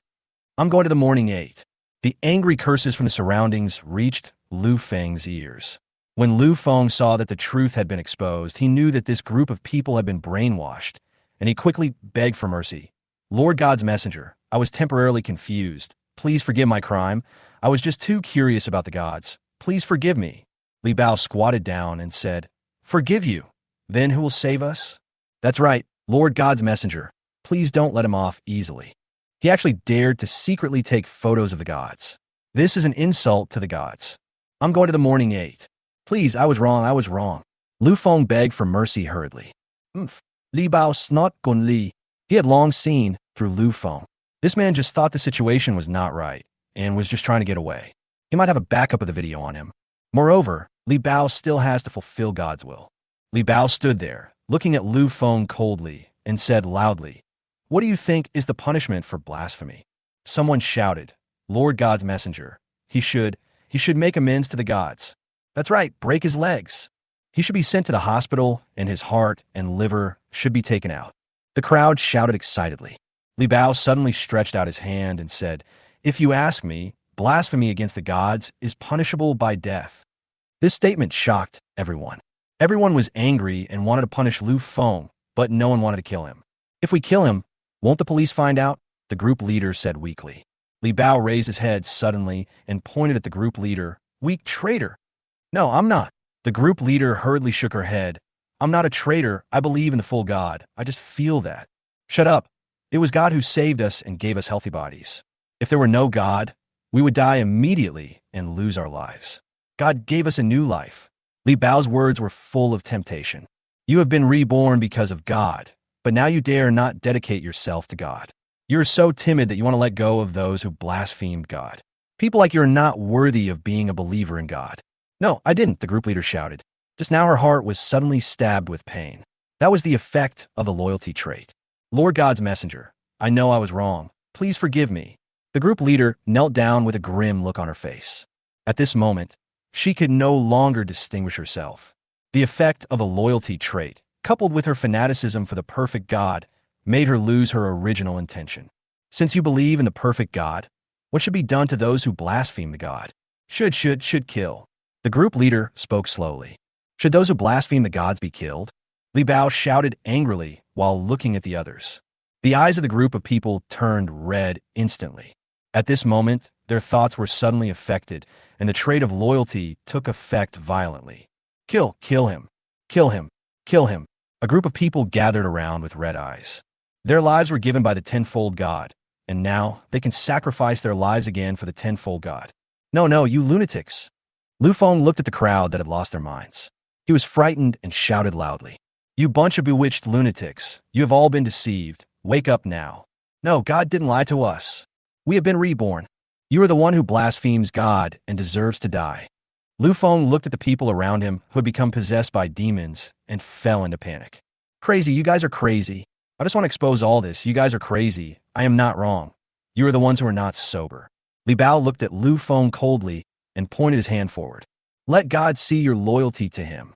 I'm going to the morning 8. The angry curses from the surroundings reached Lu Feng's ears. When Lu Feng saw that the truth had been exposed, he knew that this group of people had been brainwashed, and he quickly begged for mercy. Lord God's messenger, I was temporarily confused. Please forgive my crime. I was just too curious about the gods. Please forgive me. Li Bao squatted down and said, Forgive you. Then who will save us? That's right, Lord God's messenger. Please don't let him off easily. He actually dared to secretly take photos of the gods. This is an insult to the gods. I'm going to the morning 8. Please, I was wrong. Lu Feng begged for mercy hurriedly. Li Bao snot gun li. He had long seen through Lu Feng. This man just thought the situation was not right and was just trying to get away. He might have a backup of the video on him. Moreover, Li Bao still has to fulfill God's will. Li Bao stood there, looking at Lu Feng coldly, and said loudly, What do you think is the punishment for blasphemy? Someone shouted, Lord God's messenger. He should make amends to the gods. That's right, break his legs. He should be sent to the hospital, and his heart and liver should be taken out. The crowd shouted excitedly. Li Bao suddenly stretched out his hand and said, If you ask me, blasphemy against the gods is punishable by death. This statement shocked everyone. Everyone was angry and wanted to punish Lu Feng, but no one wanted to kill him. If we kill him, won't the police find out? The group leader said weakly. Li Bao raised his head suddenly and pointed at the group leader. Weak traitor. No, I'm not. The group leader hurriedly shook her head. I'm not a traitor. I believe in the full God. I just feel that. Shut up. It was God who saved us and gave us healthy bodies. If there were no God, we would die immediately and lose our lives. God gave us a new life. Li Bao's words were full of temptation. You have been reborn because of God, but now you dare not dedicate yourself to God. You're so timid that you want to let go of those who blasphemed God. People like you are not worthy of being a believer in God. No, I didn't, the group leader shouted. Just now her heart was suddenly stabbed with pain. That was the effect of the loyalty trait. Lord God's messenger, I know I was wrong. Please forgive me. The group leader knelt down with a grim look on her face. At this moment, she could no longer distinguish herself. The effect of a loyalty trait, coupled with her fanaticism for the perfect God, made her lose her original intention. Since you believe in the perfect God, what should be done to those who blaspheme the God? Should kill. The group leader spoke slowly. Should those who blaspheme the gods be killed? Li Bao shouted angrily while looking at the others. The eyes of the group of people turned red instantly. At this moment, their thoughts were suddenly affected, and the trait of loyalty took effect violently. Kill him. Kill him. Kill him. A group of people gathered around with red eyes. Their lives were given by the tenfold God, and now they can sacrifice their lives again for the tenfold God. No, you lunatics. Lu Feng looked at the crowd that had lost their minds. He was frightened and shouted loudly. You bunch of bewitched lunatics, you have all been deceived. Wake up now. No, God didn't lie to us. We have been reborn. You are the one who blasphemes God and deserves to die. Lu Feng looked at the people around him who had become possessed by demons and fell into panic. Crazy, you guys are crazy. I just want to expose all this. You guys are crazy. I am not wrong. You are the ones who are not sober. Li Bao looked at Lu Feng coldly and pointed his hand forward. Let God see your loyalty to him.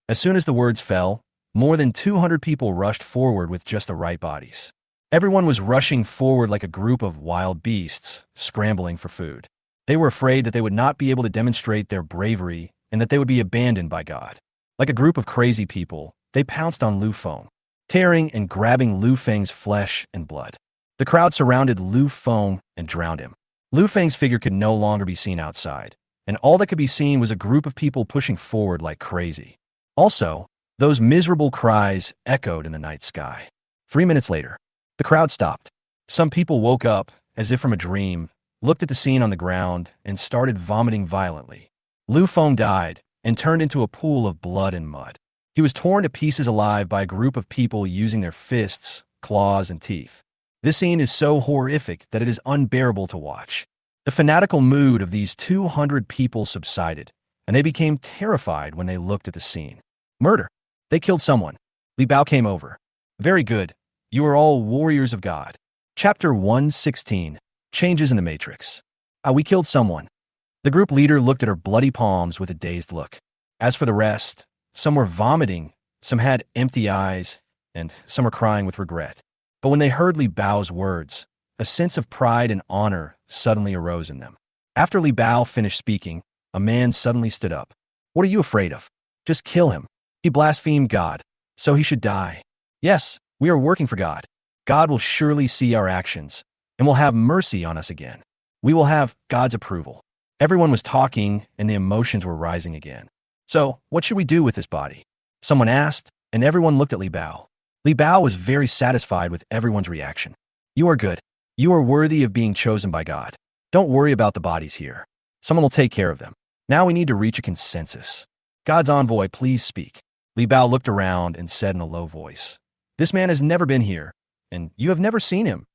As soon as the words fell, more than 200 people rushed forward with just the right bodies. Everyone was rushing forward like a group of wild beasts, scrambling for food. They were afraid that they would not be able to demonstrate their bravery and that they would be abandoned by God. Like a group of crazy people, they pounced on Lu Feng. tearing and grabbing Lu Feng's flesh and blood. The crowd surrounded Lu Feng and drowned him. Lu Feng's figure could no longer be seen outside, and all that could be seen was a group of people pushing forward like crazy. Also, those miserable cries echoed in the night sky. 3 minutes later, the crowd stopped. Some people woke up, as if from a dream, looked at the scene on the ground, and started vomiting violently. Lu Feng died and turned into a pool of blood and mud. He was torn to pieces alive by a group of people using their fists, claws, and teeth. This scene is so horrific that it is unbearable to watch. The fanatical mood of these 200 people subsided, and they became terrified when they looked at the scene. Murder. They killed someone. Li Bao came over. Very good. You are all warriors of God. Chapter 116. Changes in the Matrix. We killed someone. The group leader looked at her bloody palms with a dazed look. As for the rest, some were vomiting, some had empty eyes, and some were crying with regret. But when they heard Li Bao's words, a sense of pride and honor suddenly arose in them. After Li Bao finished speaking, a man suddenly stood up. What are you afraid of? Just kill him. He blasphemed God, so he should die. Yes, we are working for God. God will surely see our actions, and will have mercy on us again. We will have God's approval. Everyone was talking, and the emotions were rising again. So, what should we do with this body? Someone asked, and everyone looked at Li Bao. Li Bao was very satisfied with everyone's reaction. You are good. You are worthy of being chosen by God. Don't worry about the bodies here. Someone will take care of them. Now we need to reach a consensus. God's envoy, please speak. Li Bao looked around and said in a low voice, This man has never been here, and you have never seen him.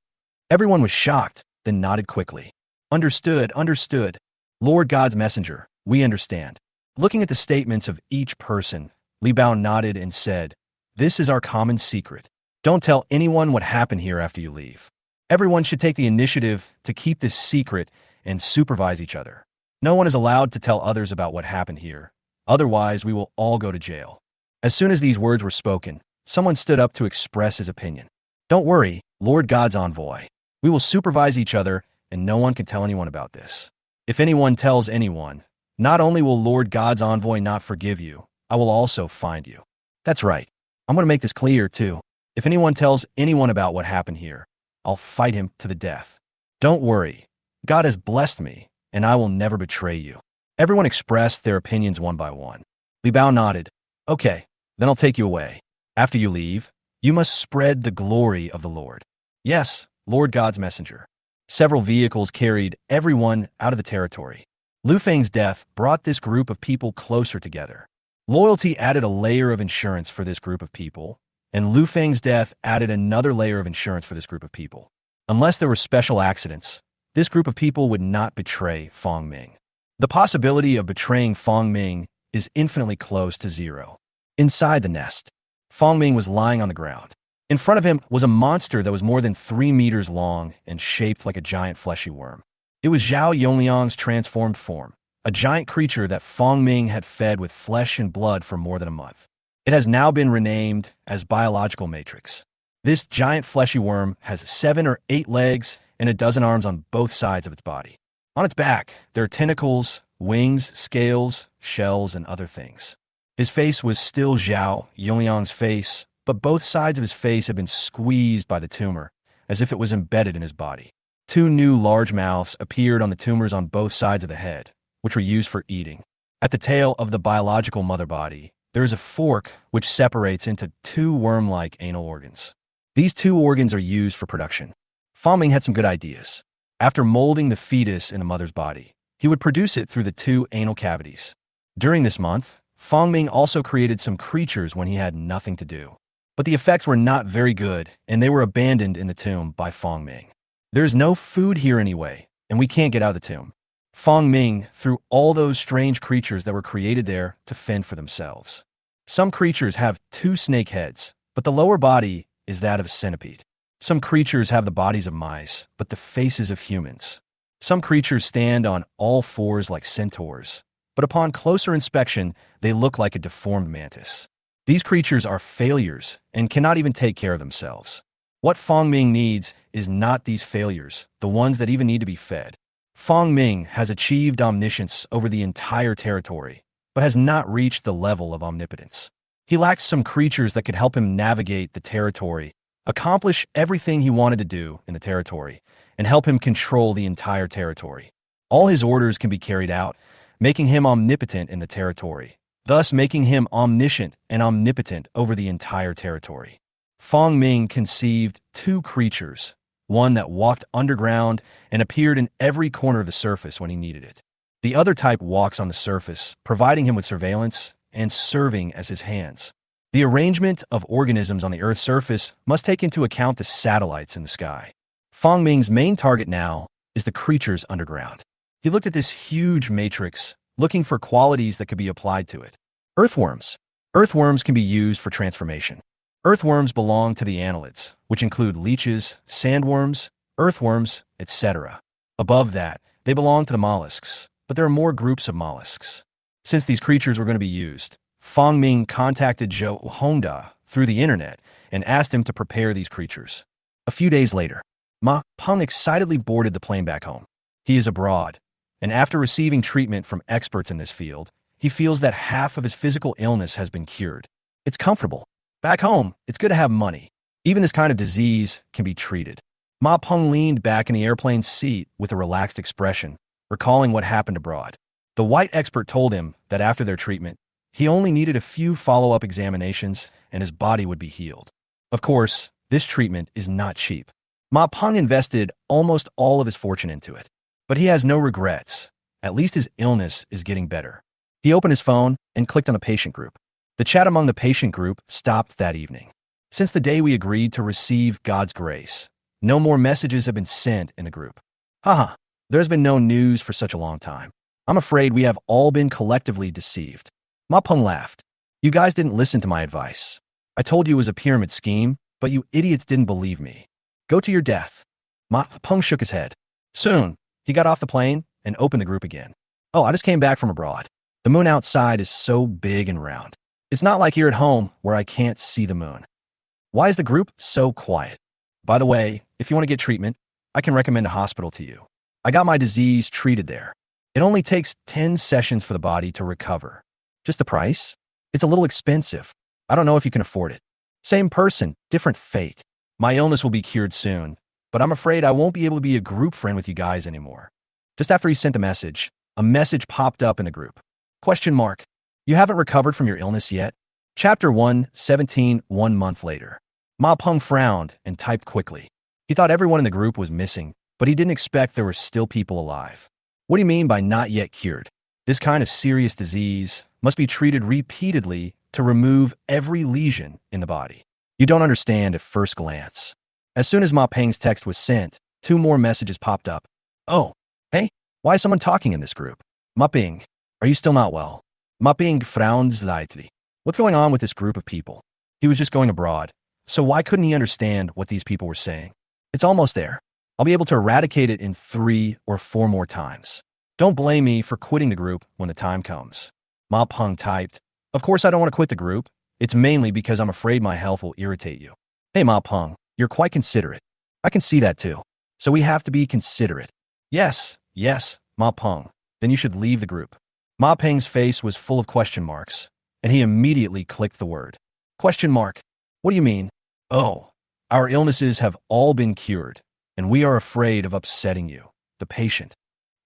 Everyone was shocked, then nodded quickly. Understood, understood. Lord God's messenger, we understand. Looking at the statements of each person, Li Bao nodded and said, This is our common secret. Don't tell anyone what happened here after you leave. Everyone should take the initiative to keep this secret and supervise each other. No one is allowed to tell others about what happened here. Otherwise, we will all go to jail. As soon as these words were spoken, someone stood up to express his opinion. Don't worry, Lord God's envoy. We will supervise each other, and no one can tell anyone about this. If anyone tells anyone, not only will Lord God's envoy not forgive you, I will also find you. That's right. I'm going to make this clear, too. If anyone tells anyone about what happened here, I'll fight him to the death. Don't worry. God has blessed me, and I will never betray you. Everyone expressed their opinions one by one. Li Bao nodded. Okay, then I'll take you away. After you leave, you must spread the glory of the Lord. Yes, Lord God's messenger. Several vehicles carried everyone out of the territory. Lu Feng's death brought this group of people closer together. Loyalty added a layer of insurance for this group of people, and Lu Feng's death added another layer of insurance for this group of people. Unless there were special accidents, this group of people would not betray Fong Ming. The possibility of betraying Fong Ming is infinitely close to zero. Inside the nest, Fong Ming was lying on the ground. In front of him was a monster that was more than 3 meters long and shaped like a giant fleshy worm. It was Zhao Yongliang's transformed form, a giant creature that Fong Ming had fed with flesh and blood for more than a month. It has now been renamed as Biological Matrix. This giant fleshy worm has 7 or 8 legs and a dozen arms on both sides of its body. On its back, there are tentacles, wings, scales, shells, and other things. His face was still Zhao Yongliang's face, but both sides of his face had been squeezed by the tumor, as if it was embedded in his body. 2 new large mouths appeared on the tumors on both sides of the head, which were used for eating. At the tail of the biological mother body, there is a fork which separates into 2 worm-like anal organs. These 2 organs are used for production. Fong Ming had some good ideas. After molding the fetus in the mother's body, he would produce it through the 2 anal cavities. During this month, Fong Ming also created some creatures when he had nothing to do. But the effects were not very good, and they were abandoned in the tomb by Fong Ming. There's no food here anyway, and we can't get out of the tomb. Fong Ming threw all those strange creatures that were created there to fend for themselves. Some creatures have 2 snake heads, but the lower body is that of a centipede. Some creatures have the bodies of mice, but the faces of humans. Some creatures stand on all 4s like centaurs, but upon closer inspection, they look like a deformed mantis. These creatures are failures and cannot even take care of themselves. What Fong Ming needs is not these failures, the ones that even need to be fed. Fong Ming has achieved omniscience over the entire territory, but has not reached the level of omnipotence. He lacked some creatures that could help him navigate the territory, accomplish everything he wanted to do in the territory, and help him control the entire territory. All his orders can be carried out, making him omnipotent in the territory, thus making him omniscient and omnipotent over the entire territory. Fong Ming conceived two creatures, one that walked underground and appeared in every corner of the surface when he needed it. The other type walks on the surface, providing him with surveillance and serving as his hands. The arrangement of organisms on the Earth's surface must take into account the satellites in the sky. Fong Ming's main target now is the creatures underground. He looked at this huge matrix, looking for qualities that could be applied to it. Earthworms. Earthworms can be used for transformation. Earthworms belong to the annelids, which include leeches, sandworms, earthworms, etc. Above that, they belong to the mollusks, but there are more groups of mollusks. Since these creatures were going to be used, Fong Ming contacted Zhou Hongda through the internet and asked him to prepare these creatures. A few days later, Ma Peng excitedly boarded the plane back home. He is abroad, and after receiving treatment from experts in this field, he feels that half of his physical illness has been cured. It's comfortable. Back home, it's good to have money. Even this kind of disease can be treated. Ma Peng leaned back in the airplane seat with a relaxed expression, recalling what happened abroad. The white expert told him that after their treatment, he only needed a few follow-up examinations and his body would be healed. Of course, this treatment is not cheap. Ma Peng invested almost all of his fortune into it. But he has no regrets. At least his illness is getting better. He opened his phone and clicked on the patient group. The chat among the patient group stopped that evening. Since the day we agreed to receive God's grace, no more messages have been sent in the group. Haha, there's been no news for such a long time. I'm afraid we have all been collectively deceived. Ma Peng laughed. You guys didn't listen to my advice. I told you it was a pyramid scheme, but you idiots didn't believe me. Go to your death. Ma Peng shook his head. Soon, he got off the plane and opened the group again. Oh, I just came back from abroad. The moon outside is so big and round. It's not like here at home where I can't see the moon. Why is the group so quiet? By the way, if you want to get treatment, I can recommend a hospital to you. I got my disease treated there. It only takes 10 sessions for the body to recover. Just the price? It's a little expensive. I don't know if you can afford it. Same person, different fate. My illness will be cured soon, but I'm afraid I won't be able to be a group friend with you guys anymore. Just after he sent the message, a message popped up in the group. Question mark. You haven't recovered from your illness yet? Chapter 1:17, 1 month later. Ma Peng frowned and typed quickly. He thought everyone in the group was missing, but he didn't expect there were still people alive. What do you mean by not yet cured? This kind of serious disease must be treated repeatedly to remove every lesion in the body. You don't understand at first glance. As soon as Ma Peng's text was sent, 2 more messages popped up. Oh, hey, why is someone talking in this group? Ma Peng, are you still not well? Ma Peng frowned slightly. What's going on with this group of people? He was just going abroad, so why couldn't he understand what these people were saying? It's almost there. I'll be able to eradicate it in 3 or 4 more times. Don't blame me for quitting the group when the time comes. Ma Peng typed, Of course I don't want to quit the group. It's mainly because I'm afraid my health will irritate you. Hey Ma Peng, you're quite considerate. I can see that too. So we have to be considerate. Yes, Ma Peng. Then you should leave the group. Ma Peng's face was full of question marks, and he immediately clicked the word. Question mark. What do you mean? Oh, our illnesses have all been cured, and we are afraid of upsetting you, the patient.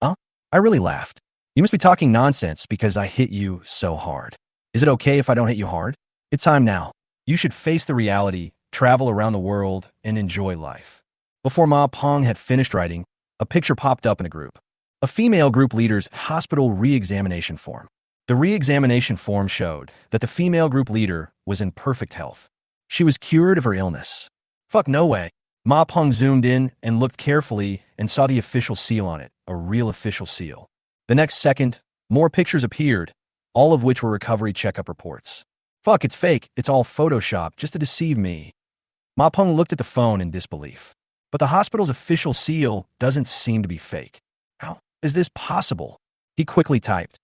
Huh? I really laughed. You must be talking nonsense because I hit you so hard. Is it okay if I don't hit you hard? It's time now. You should face the reality, travel around the world, and enjoy life. Before Ma Peng had finished writing, a picture popped up in a group. A female group leader's hospital re-examination form. The re-examination form showed that the female group leader was in perfect health. She was cured of her illness. Fuck no way. Ma Peng zoomed in and looked carefully and saw the official seal on it, a real official seal. The next second, more pictures appeared, all of which were recovery checkup reports. Fuck, it's fake. It's all Photoshop just to deceive me. Ma Peng looked at the phone in disbelief. But the hospital's official seal doesn't seem to be fake. How is this possible? He quickly typed.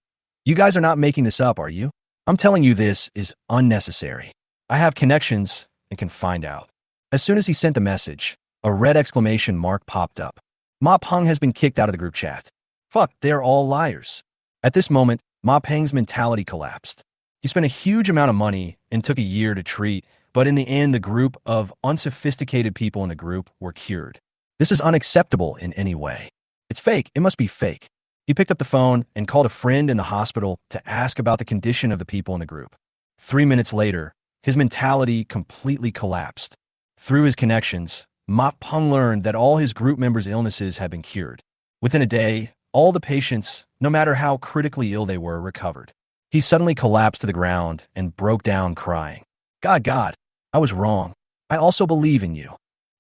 You guys are not making this up, are you? I'm telling you this is unnecessary. I have connections and can find out. As soon as he sent the message, a red exclamation mark popped up. Ma Peng has been kicked out of the group chat. Fuck, they're all liars. At this moment, Ma Peng's mentality collapsed. He spent a huge amount of money and took a year to treat, but in the end, the group of unsophisticated people in the group were cured. This is unacceptable in any way. It's fake. It must be fake. He picked up the phone and called a friend in the hospital to ask about the condition of the people in the group. 3 minutes later, his mentality completely collapsed. Through his connections, Ma Peng learned that all his group members' illnesses had been cured. Within a day, all the patients, no matter how critically ill they were, recovered. He suddenly collapsed to the ground and broke down crying. God, I was wrong. I also believe in you.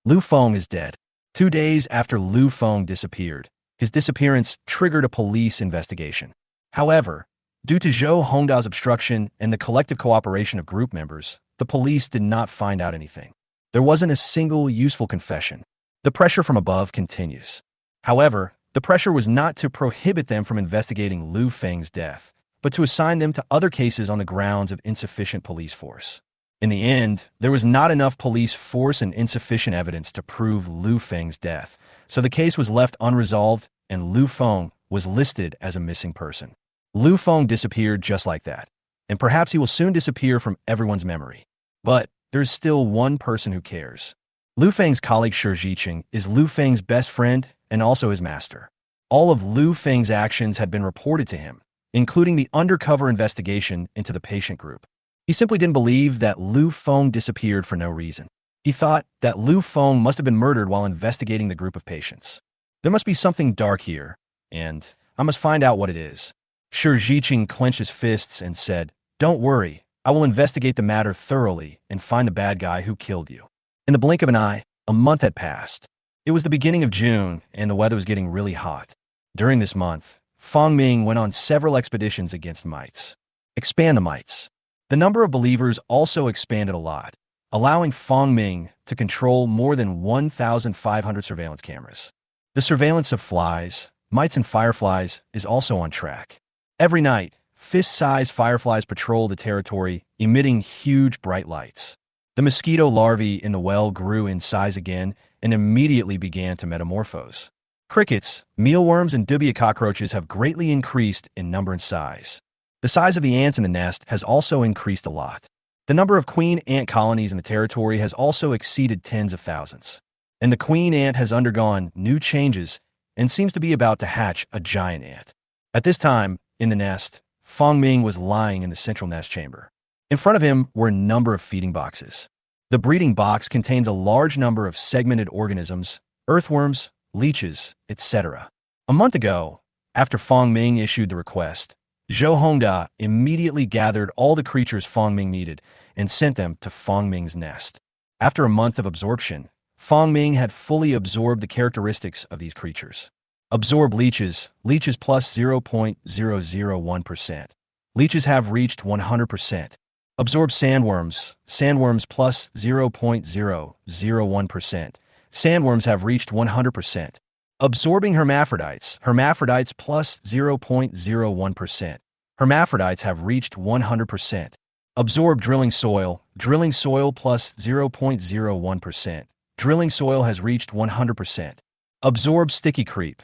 Lu Feng is dead. 2 days after Lu Feng disappeared, his disappearance triggered a police investigation. However, due to Zhou Hongda's obstruction and the collective cooperation of group members, the police did not find out anything. There wasn't a single useful confession. The pressure from above continues. However, the pressure was not to prohibit them from investigating Lu Feng's death, but to assign them to other cases on the grounds of insufficient police force. In the end, there was not enough police force and insufficient evidence to prove Lu Feng's death, so the case was left unresolved and Lu Feng was listed as a missing person. Lu Feng disappeared just like that, and perhaps he will soon disappear from everyone's memory. But there's still one person who cares. Lu Feng's colleague Shi Ziqing is Lu Feng's best friend and also his master. All of Lu Feng's actions had been reported to him, including the undercover investigation into the patient group. He simply didn't believe that Lu Feng disappeared for no reason. He thought that Lu Feng must have been murdered while investigating the group of patients. There must be something dark here, and I must find out what it is. Shi Ziqing clenched his fists and said, "Don't worry, I will investigate the matter thoroughly and find the bad guy who killed you." In the blink of an eye, a month had passed. It was the beginning of June, and the weather was getting really hot. During this month, Fang Ming went on several expeditions against mites. Expand the mites. The number of believers also expanded a lot, allowing Fang Ming to control more than 1,500 surveillance cameras. The surveillance of flies, mites and fireflies is also on track. Every night, fist-sized fireflies patrol the territory, emitting huge bright lights. The mosquito larvae in the well grew in size again and immediately began to metamorphose. Crickets, mealworms, and dubia cockroaches have greatly increased in number and size. The size of the ants in the nest has also increased a lot. The number of queen ant colonies in the territory has also exceeded tens of thousands. And the queen ant has undergone new changes and seems to be about to hatch a giant ant. At this time, in the nest, Fang Ming was lying in the central nest chamber. In front of him were a number of feeding boxes. The breeding box contains a large number of segmented organisms, earthworms, leeches, etc. A month ago, after Fang Ming issued the request, Zhou Hongda immediately gathered all the creatures Fang Ming needed and sent them to Fang Ming's nest. After a month of absorption, Fang Ming had fully absorbed the characteristics of these creatures. Absorb leeches, leeches plus 0.001%. Leeches have reached 100%. Absorb sandworms, sandworms plus 0.001%. Sandworms have reached 100%. Absorbing hermaphrodites, hermaphrodites plus 0.01%. Hermaphrodites have reached 100%. Absorb drilling soil plus 0.01%. Drilling soil has reached 100%. Absorb sticky creep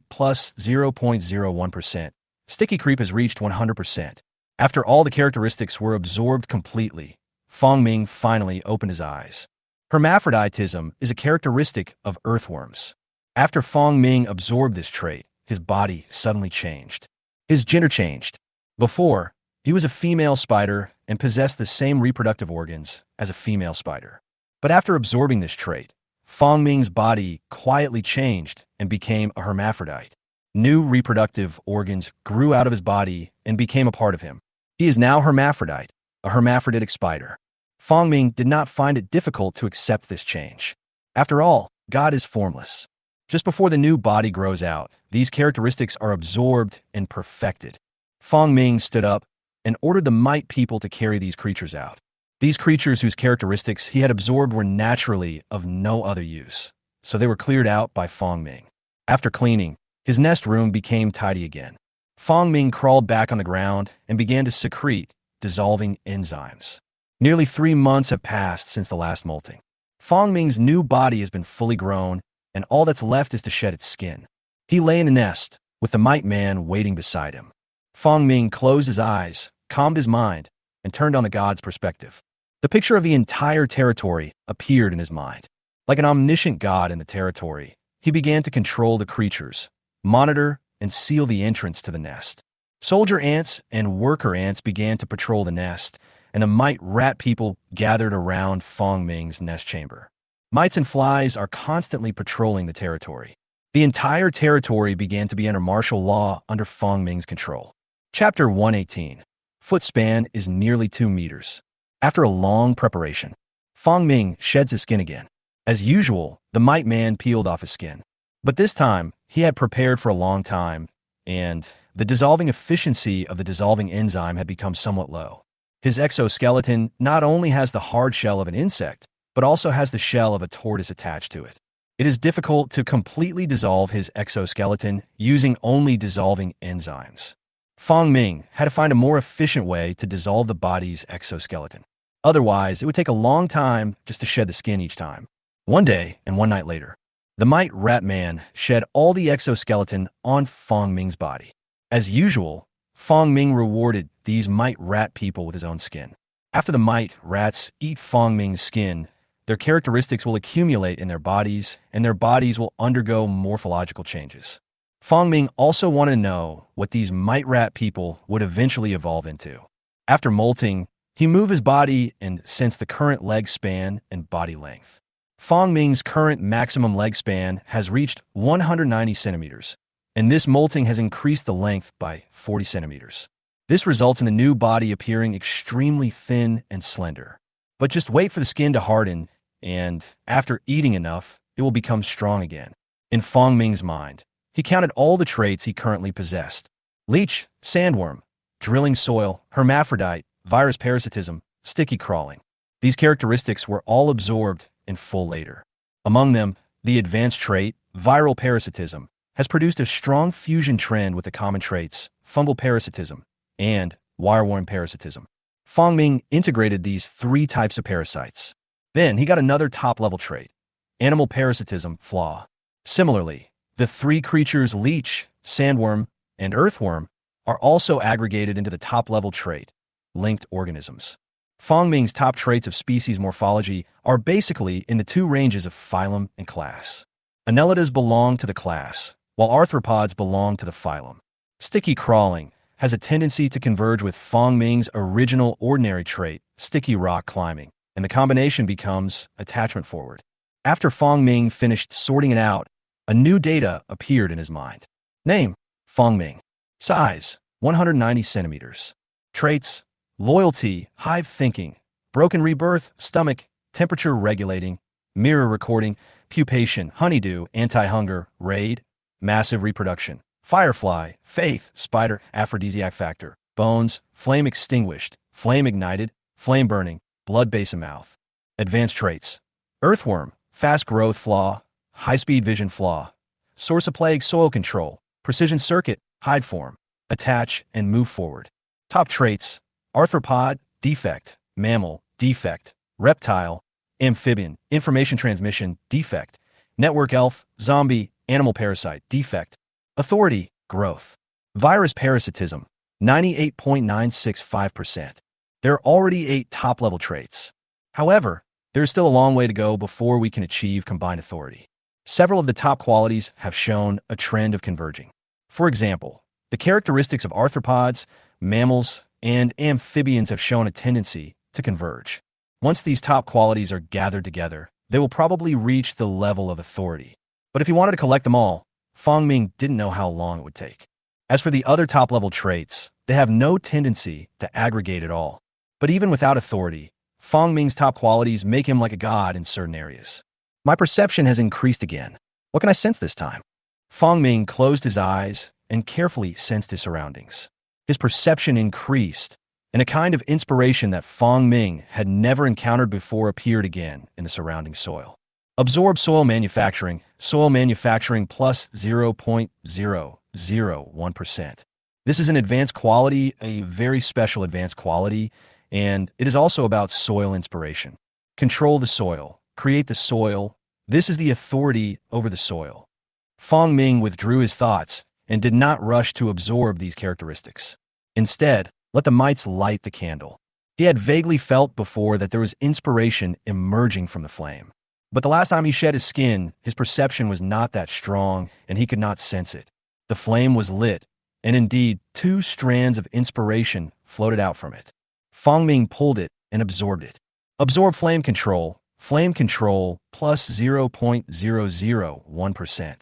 plus 0.01%. Sticky creep has reached 100%. After all the characteristics were absorbed completely, Fang Ming finally opened his eyes. Hermaphroditism is a characteristic of earthworms. After Fang Ming absorbed this trait, his body suddenly changed. His gender changed. Before, he was a female spider and possessed the same reproductive organs as a female spider. But after absorbing this trait, Fang Ming's body quietly changed and became a hermaphrodite. New reproductive organs grew out of his body and became a part of him. He is now hermaphrodite, a hermaphroditic spider. Fang Ming did not find it difficult to accept this change. After all, God is formless. Just before the new body grows out, these characteristics are absorbed and perfected. Fang Ming stood up and ordered the mite people to carry these creatures out. These creatures whose characteristics he had absorbed were naturally of no other use, so they were cleared out by Fang Ming. After cleaning, his nest room became tidy again. Fang Ming crawled back on the ground and began to secrete dissolving enzymes. Nearly 3 months have passed since the last molting. Fang Ming's new body has been fully grown, and all that's left is to shed its skin. He lay in the nest, with the mite man waiting beside him. Fang Ming closed his eyes, calmed his mind, and turned on the god's perspective. The picture of the entire territory appeared in his mind. Like an omniscient god in the territory, he began to control the creatures, monitor, and seal the entrance to the nest. Soldier ants and worker ants began to patrol the nest, and the mite rat people gathered around Fong Ming's nest chamber. Mites and flies are constantly patrolling the territory. The entire territory began to be under martial law under Fong Ming's control. Chapter 118. Foot span is nearly 2 meters. After a long preparation, Fong Ming sheds his skin again. As usual, the mite man peeled off his skin. But this time, he had prepared for a long time, and the dissolving efficiency of the dissolving enzyme had become somewhat low. His exoskeleton not only has the hard shell of an insect, but also has the shell of a tortoise attached to it. It is difficult to completely dissolve his exoskeleton using only dissolving enzymes. Fong Ming had to find a more efficient way to dissolve the body's exoskeleton. Otherwise, it would take a long time just to shed the skin each time. One day and one night later, the mite rat man shed all the exoskeleton on Fong Ming's body. As usual, Fong Ming rewarded these mite rat people with his own skin. After the mite rats eat Fong Ming's skin, their characteristics will accumulate in their bodies, and their bodies will undergo morphological changes. Fong Ming also wanted to know what these mite rat people would eventually evolve into. After molting, he moved his body and sensed the current leg span and body length. Fong Ming's current maximum leg span has reached 190 centimeters, and this molting has increased the length by 40 centimeters. This results in the new body appearing extremely thin and slender. But just wait for the skin to harden, and after eating enough, it will become strong again. In Fong Ming's mind, he counted all the traits he currently possessed: leech, sandworm, drilling soil, hermaphrodite, virus parasitism, sticky crawling. These characteristics were all absorbed in full later. Among them, the advanced trait, viral parasitism, has produced a strong fusion trend with the common traits, fungal parasitism, and wireworm parasitism. Fong Ming integrated these 3 types of parasites. Then he got another top-level trait, animal parasitism flaw. Similarly, the 3 creatures leech, sandworm, and earthworm are also aggregated into the top-level trait, linked organisms. Fong Ming's top traits of species morphology are basically in the 2 ranges of phylum and class. Annelidas belong to the class, while arthropods belong to the phylum. Sticky crawling has a tendency to converge with Fong Ming's original ordinary trait, sticky rock climbing, and the combination becomes attachment forward. After Fong Ming finished sorting it out, a new data appeared in his mind. Name: Fong Ming. Size: 190 centimeters. Traits: loyalty, hive thinking, broken rebirth, stomach, temperature regulating, mirror recording, pupation, honeydew, anti-hunger, raid, massive reproduction, firefly, faith, spider, aphrodisiac factor, bones, flame extinguished, flame ignited, flame burning, blood basin mouth. Advanced traits: earthworm, fast growth flaw, high-speed vision flaw, source of plague, soil control, precision circuit, hide form, attach and move forward. Top traits: arthropod, defect, mammal, defect, reptile, amphibian, information transmission, defect, network elf, zombie, animal parasite, defect, authority, growth, virus parasitism, 98.965%. There are already 8 top-level traits. However, there is still a long way to go before we can achieve combined authority. Several of the top qualities have shown a trend of converging. For example, the characteristics of arthropods, mammals, and amphibians have shown a tendency to converge. Once these top qualities are gathered together, they will probably reach the level of authority. But if he wanted to collect them all, Fong Ming didn't know how long it would take. As for the other top-level traits, they have no tendency to aggregate at all. But even without authority, Fong Ming's top qualities make him like a god in certain areas. My perception has increased again. What can I sense this time? Fong Ming closed his eyes and carefully sensed his surroundings. His perception increased, and a kind of inspiration that Fong Ming had never encountered before appeared again in the surrounding soil. Absorb soil manufacturing plus 0.001%. This is an advanced quality, a very special advanced quality, and it is also about soil inspiration. Control the soil, create the soil. This is the authority over the soil. Fong Ming withdrew his thoughts and did not rush to absorb these characteristics. Instead, Let the mites light the candle. He had vaguely felt before that there was inspiration emerging from the flame. But the last time he shed his skin, his perception was not that strong, and he could not sense it. The flame was lit, and indeed, two strands of inspiration floated out from it. Fang Ming pulled it and absorbed it. Absorb flame control plus 0.001%.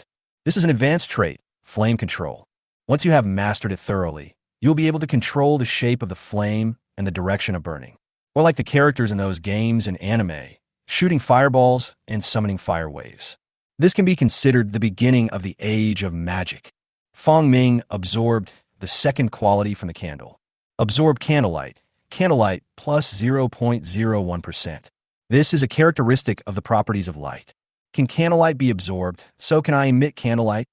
This is an advanced trait, flame control. Once you have mastered it thoroughly, you'll be able to control the shape of the flame and the direction of burning. Or like the characters in those games and anime, shooting fireballs and summoning fire waves. This can be considered the beginning of the age of magic. Fang Ming absorbed the second quality from the candle. Absorb candlelight plus 0.01%. This is a characteristic of the properties of light. Can candlelight be absorbed? So can I emit candlelight?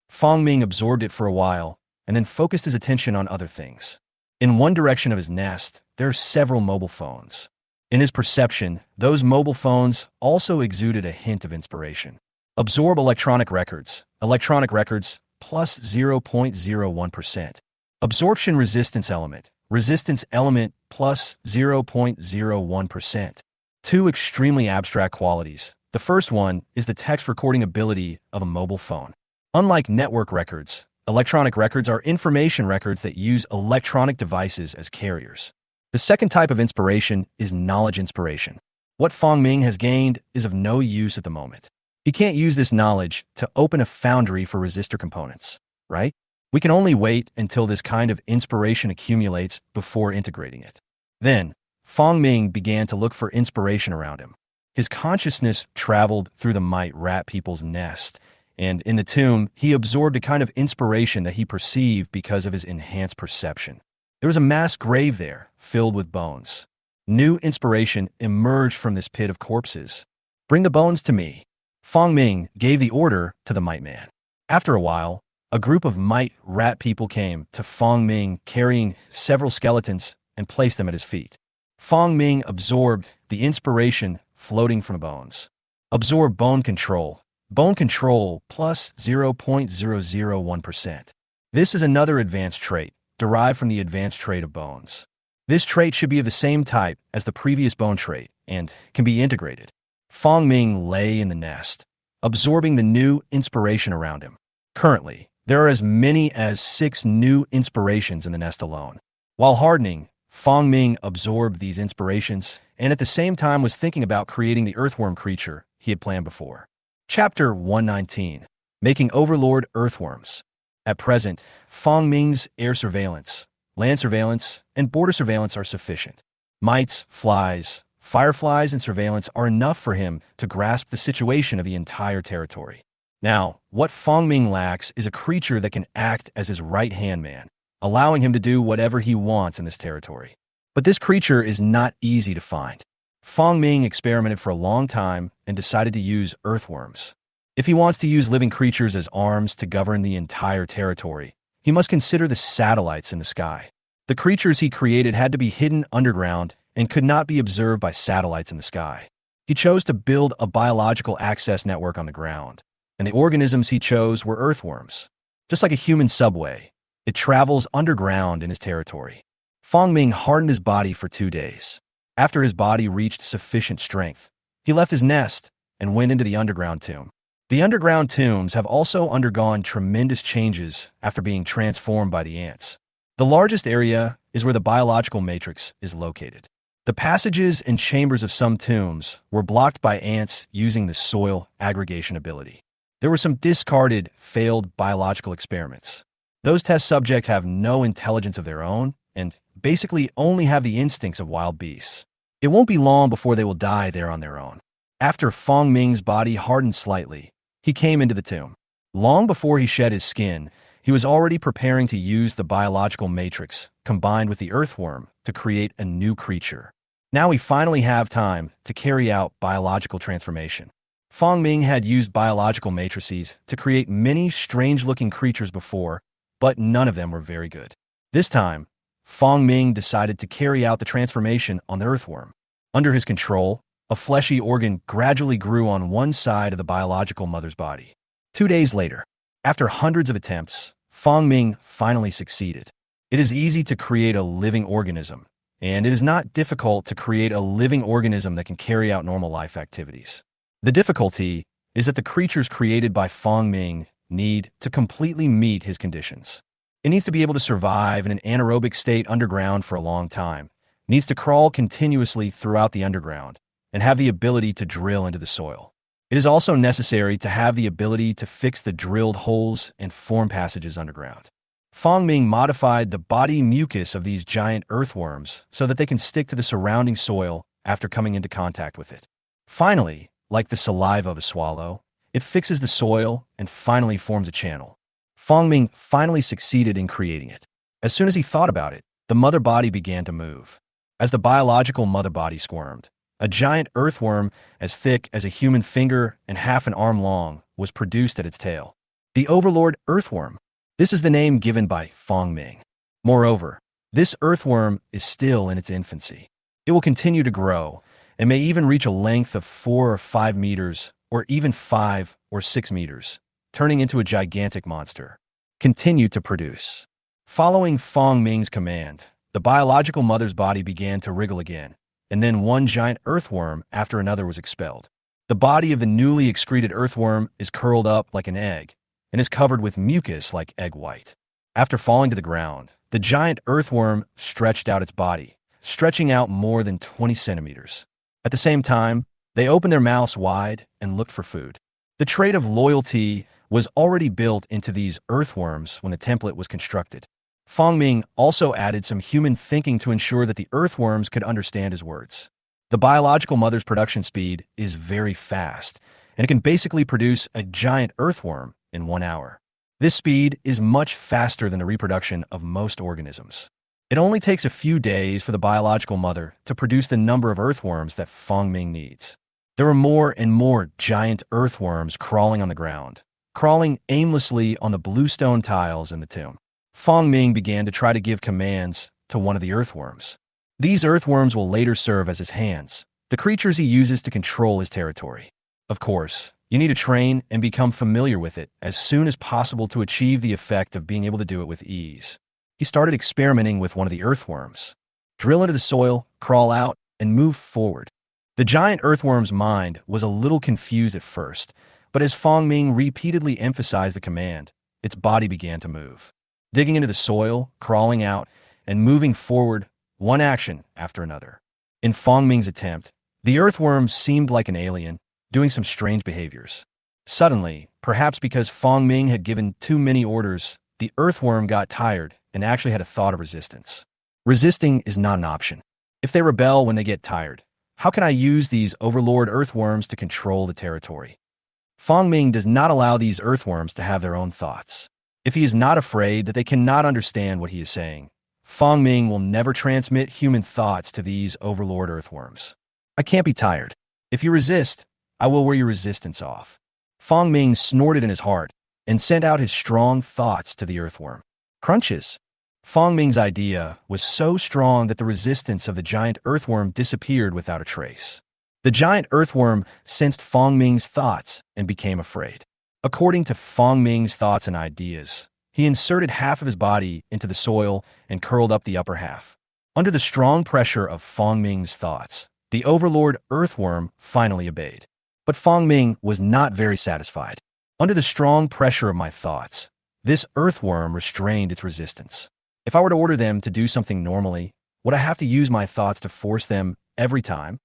Fang Ming absorbed it for a while, and then focused his attention on other things. In one direction of his nest, there are several mobile phones. In his perception, those mobile phones also exuded a hint of inspiration. Absorb electronic records plus 0.01%. Absorption resistance element plus 0.01%. Two extremely abstract qualities. The first one is the text recording ability of a mobile phone. Unlike network records, electronic records are information records that use electronic devices as carriers. The second type of inspiration is knowledge inspiration. What Fang Ming has gained is of no use at the moment. He can't use this knowledge to open a foundry for resistor components, right? We can only wait until this kind of inspiration accumulates before integrating it. Then, Fang Ming began to look for inspiration around him. His consciousness traveled through the mite rat people's nest, and in the tomb, he absorbed a kind of inspiration that he perceived because of his enhanced perception. There was a mass grave there, filled with bones. New inspiration emerged from this pit of corpses. Bring the bones to me. Fang Ming gave the order to the mite man. After a while, a group of mite rat people came to Fang Ming carrying several skeletons and placed them at his feet. Fang Ming absorbed the inspiration floating from the bones. Absorb bone control plus 0.001%. This is another advanced trait, derived from the advanced trait of bones. This trait should be of the same type as the previous bone trait and can be integrated. Fang Ming lay in the nest, absorbing the new inspiration around him. Currently, there are as many as 6 new inspirations in the nest alone. While hardening, Fang Ming absorbed these inspirations and at the same time was thinking about creating the earthworm creature he had planned before. Chapter 119. Making Overlord Earthworms. At present, Fang Ming's air surveillance, land surveillance, and border surveillance are sufficient. Mites, flies, fireflies, and surveillance are enough for him to grasp the situation of the entire territory. Now, what Fang Ming lacks is a creature that can act as his right-hand man, allowing him to do whatever he wants in this territory. But this creature is not easy to find. Fang Ming experimented for a long time and decided to use earthworms. If he wants to use living creatures as arms to govern the entire territory, he must consider the satellites in the sky. The creatures he created had to be hidden underground and could not be observed by satellites in the sky. He chose to build a biological access network on the ground, and the organisms he chose were earthworms. Just like a human subway, it travels underground in his territory. Fang Ming hardened his body for 2 days. After his body reached sufficient strength, he left his nest and went into the underground tomb. The underground tombs have also undergone tremendous changes after being transformed by the ants. The largest area is where the biological matrix is located. The passages and chambers of some tombs were blocked by ants using the soil aggregation ability. There were some discarded, failed biological experiments. Those test subjects have no intelligence of their own and basically only have the instincts of wild beasts. It won't be long before they will die there on their own. After Fang Ming's body hardened slightly, he came into the tomb. Long before he shed his skin, he was already preparing to use the biological matrix combined with the earthworm to create a new creature. Now we finally have time to carry out biological transformation. Fang Ming had used biological matrices to create many strange-looking creatures before, but none of them were very good. This time, Fang Ming decided to carry out the transformation on the earthworm. Under his control, a fleshy organ gradually grew on one side of the biological mother's body. 2 days later, after hundreds of attempts, Fang Ming finally succeeded. It is easy to create a living organism, and it is not difficult to create a living organism that can carry out normal life activities. The difficulty is that the creatures created by Feng Ming need to completely meet his conditions. It needs to be able to survive in an anaerobic state underground for a long time, it needs to crawl continuously throughout the underground, and have the ability to drill into the soil. It is also necessary to have the ability to fix the drilled holes and form passages underground. Feng Ming modified the body mucus of these giant earthworms so that they can stick to the surrounding soil after coming into contact with it. Finally, like the saliva of a swallow, it fixes the soil and finally forms a channel. Feng Ming finally succeeded in creating it. As soon as he thought about it, the mother body began to move. As the biological mother body squirmed, a giant earthworm as thick as a human finger and half an arm long was produced at its tail. The Overlord Earthworm. This is the name given by Feng Ming. Moreover, this earthworm is still in its infancy. It will continue to grow and may even reach a length of 4 or 5 meters or even 5 or 6 meters, turning into a gigantic monster. Continue to produce. Following Feng Ming's command, the biological mother's body began to wriggle again, and then one giant earthworm after another was expelled. The body of the newly excreted earthworm is curled up like an egg and is covered with mucus like egg white. After falling to the ground, the giant earthworm stretched out its body, stretching out more than 20 centimeters. At the same time, they opened their mouths wide and looked for food. The trait of loyalty was already built into these earthworms when the template was constructed. Feng Ming also added some human thinking to ensure that the earthworms could understand his words. The biological mother's production speed is very fast, and it can basically produce a giant earthworm in 1 hour. This speed is much faster than the reproduction of most organisms. It only takes a few days for the biological mother to produce the number of earthworms that Feng Ming needs. There were more and more giant earthworms crawling on the ground, crawling aimlessly on the bluestone tiles in the tomb. Feng Ming began to try to give commands to one of the earthworms. These earthworms will later serve as his hands, the creatures he uses to control his territory. Of course, you need to train and become familiar with it as soon as possible to achieve the effect of being able to do it with ease. He started experimenting with one of the earthworms. Drill into the soil, crawl out, and move forward. The giant earthworm's mind was a little confused at first, but as Feng Ming repeatedly emphasized the command, its body began to move. Digging into the soil, crawling out, and moving forward, one action after another. In Feng Ming's attempt, the earthworm seemed like an alien, doing some strange behaviors. Suddenly, perhaps because Feng Ming had given too many orders, the earthworm got tired and actually had a thought of resistance. Resisting is not an option. If they rebel when they get tired, how can I use these overlord earthworms to control the territory? Feng Ming does not allow these earthworms to have their own thoughts. If he is not afraid that they cannot understand what he is saying, Feng Ming will never transmit human thoughts to these overlord earthworms. I can't be tired. If you resist, I will wear your resistance off. Feng Ming snorted in his heart and sent out his strong thoughts to the earthworm. Crunches. Feng Ming's idea was so strong that the resistance of the giant earthworm disappeared without a trace. The giant earthworm sensed Feng Ming's thoughts and became afraid. According to Feng Ming's thoughts and ideas, he inserted half of his body into the soil and curled up the upper half. Under the strong pressure of Feng Ming's thoughts, the overlord earthworm finally obeyed. But Feng Ming was not very satisfied. Under the strong pressure of my thoughts, this earthworm restrained its resistance. If I were to order them to do something normally, would I have to use my thoughts to force them every time?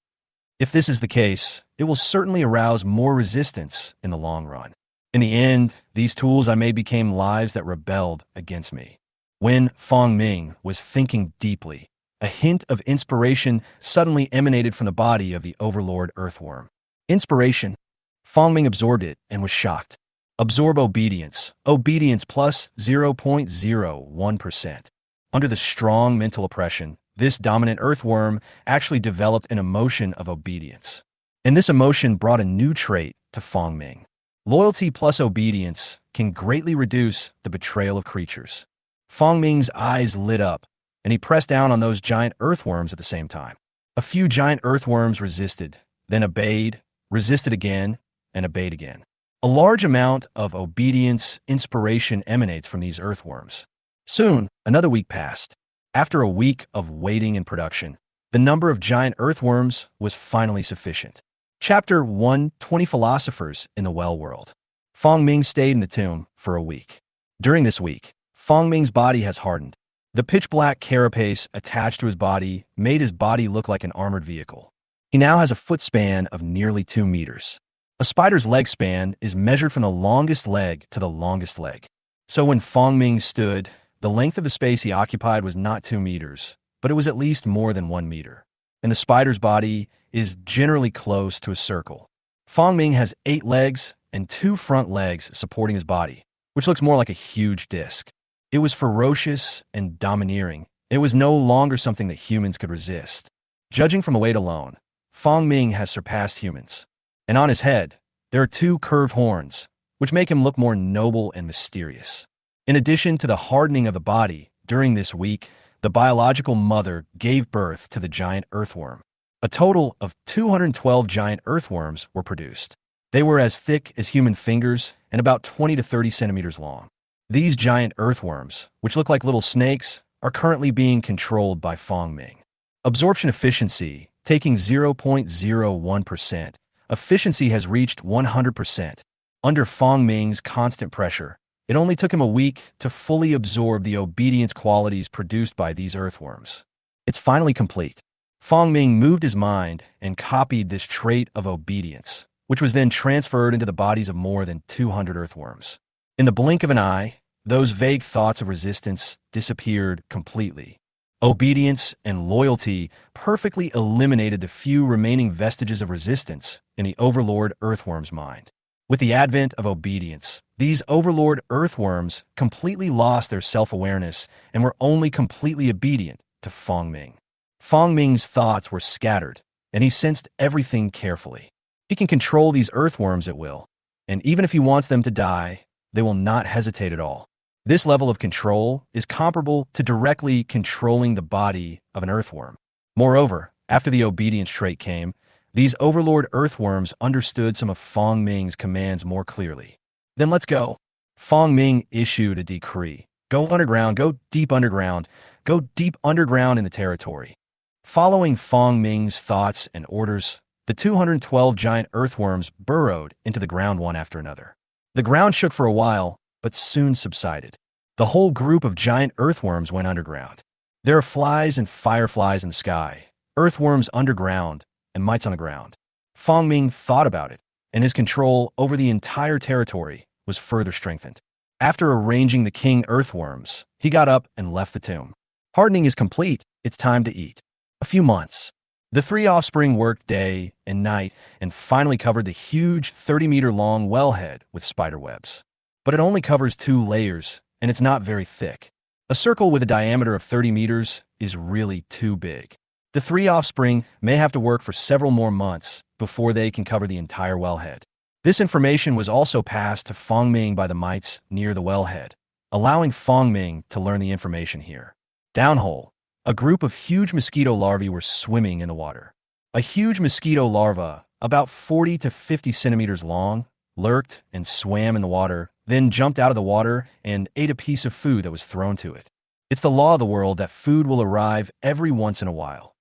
If this is the case, it will certainly arouse more resistance in the long run. In the end, these tools I made became lives that rebelled against me. When Feng Ming was thinking deeply, a hint of inspiration suddenly emanated from the body of the overlord earthworm. Inspiration. Feng Ming absorbed it and was shocked. Absorb obedience. Obedience plus 0.01%. Under the strong mental oppression, this dominant earthworm actually developed an emotion of obedience. And this emotion brought a new trait to Feng Ming. Loyalty plus obedience can greatly reduce the betrayal of creatures. Feng Ming's eyes lit up, and he pressed down on those giant earthworms at the same time. A few giant earthworms resisted, then obeyed, resisted again, and obeyed again. A large amount of obedience inspiration emanates from these earthworms. Soon, another week passed. After a week of waiting and production, the number of giant earthworms was finally sufficient. Chapter 1: 20 Philosophers in the Well World. Fong Ming stayed in the tomb for a week. During this week, Fong Ming's body has hardened. The pitch-black carapace attached to his body made his body look like an armored vehicle. He now has a foot span of nearly 2 meters. A spider's leg span is measured from the longest leg to the longest leg. So when Fong Ming stood, the length of the space he occupied was not 2 meters, but it was at least more than 1 meter. And the spider's body is generally close to a circle. Fong Ming has 8 legs and 2 front legs supporting his body, which looks more like a huge disc. It was ferocious and domineering. It was no longer something that humans could resist. Judging from the weight alone, Fong Ming has surpassed humans. And on his head, there are 2 curved horns, which make him look more noble and mysterious. In addition to the hardening of the body, during this week, the biological mother gave birth to the giant earthworm. A total of 212 giant earthworms were produced. They were as thick as human fingers and about 20 to 30 centimeters long. These giant earthworms, which look like little snakes, are currently being controlled by Fong Ming. Absorption efficiency, taking 0.01%. Efficiency has reached 100%. Under Fong Ming's constant pressure, it only took him a week to fully absorb the obedience qualities produced by these earthworms. It's finally complete. Fong Ming moved his mind and copied this trait of obedience, which was then transferred into the bodies of more than 200 earthworms. In the blink of an eye, those vague thoughts of resistance disappeared completely. Obedience and loyalty perfectly eliminated the few remaining vestiges of resistance in the Overlord Earthworm's mind. With the advent of obedience, these Overlord Earthworms completely lost their self-awareness and were only completely obedient to Fong Ming. Fong Ming's thoughts were scattered, and he sensed everything carefully. He can control these earthworms at will, and even if he wants them to die, they will not hesitate at all. This level of control is comparable to directly controlling the body of an earthworm. Moreover, after the obedience trait came, these Overlord Earthworms understood some of Fong Ming's commands more clearly. Then let's go. Fong Ming issued a decree. Go underground, go deep underground in the territory. Following Fong Ming's thoughts and orders, the 212 giant earthworms burrowed into the ground one after another. The ground shook for a while, but soon subsided. The whole group of giant earthworms went underground. There are flies and fireflies in the sky, earthworms underground, and mites on the ground. Fong Ming thought about it, and his control over the entire territory was further strengthened. After arranging the king earthworms, he got up and left the tomb. Hardening is complete. It's time to eat. A few months. The 3 offspring worked day and night and finally covered the huge 30-meter-long wellhead with spider webs. But it only covers 2 layers, and it's not very thick. A circle with a diameter of 30 meters is really too big. The 3 offspring may have to work for several more months before they can cover the entire wellhead. This information was also passed to Fong Ming by the mites near the wellhead, allowing Fong Ming to learn the information here. Downhole, a group of huge mosquito larvae were swimming in the water. A huge mosquito larva, about 40 to 50 centimeters long, lurked and swam in the water, then jumped out of the water and ate a piece of food that was thrown to it. It's the law of the world that food will arrive every once in a while.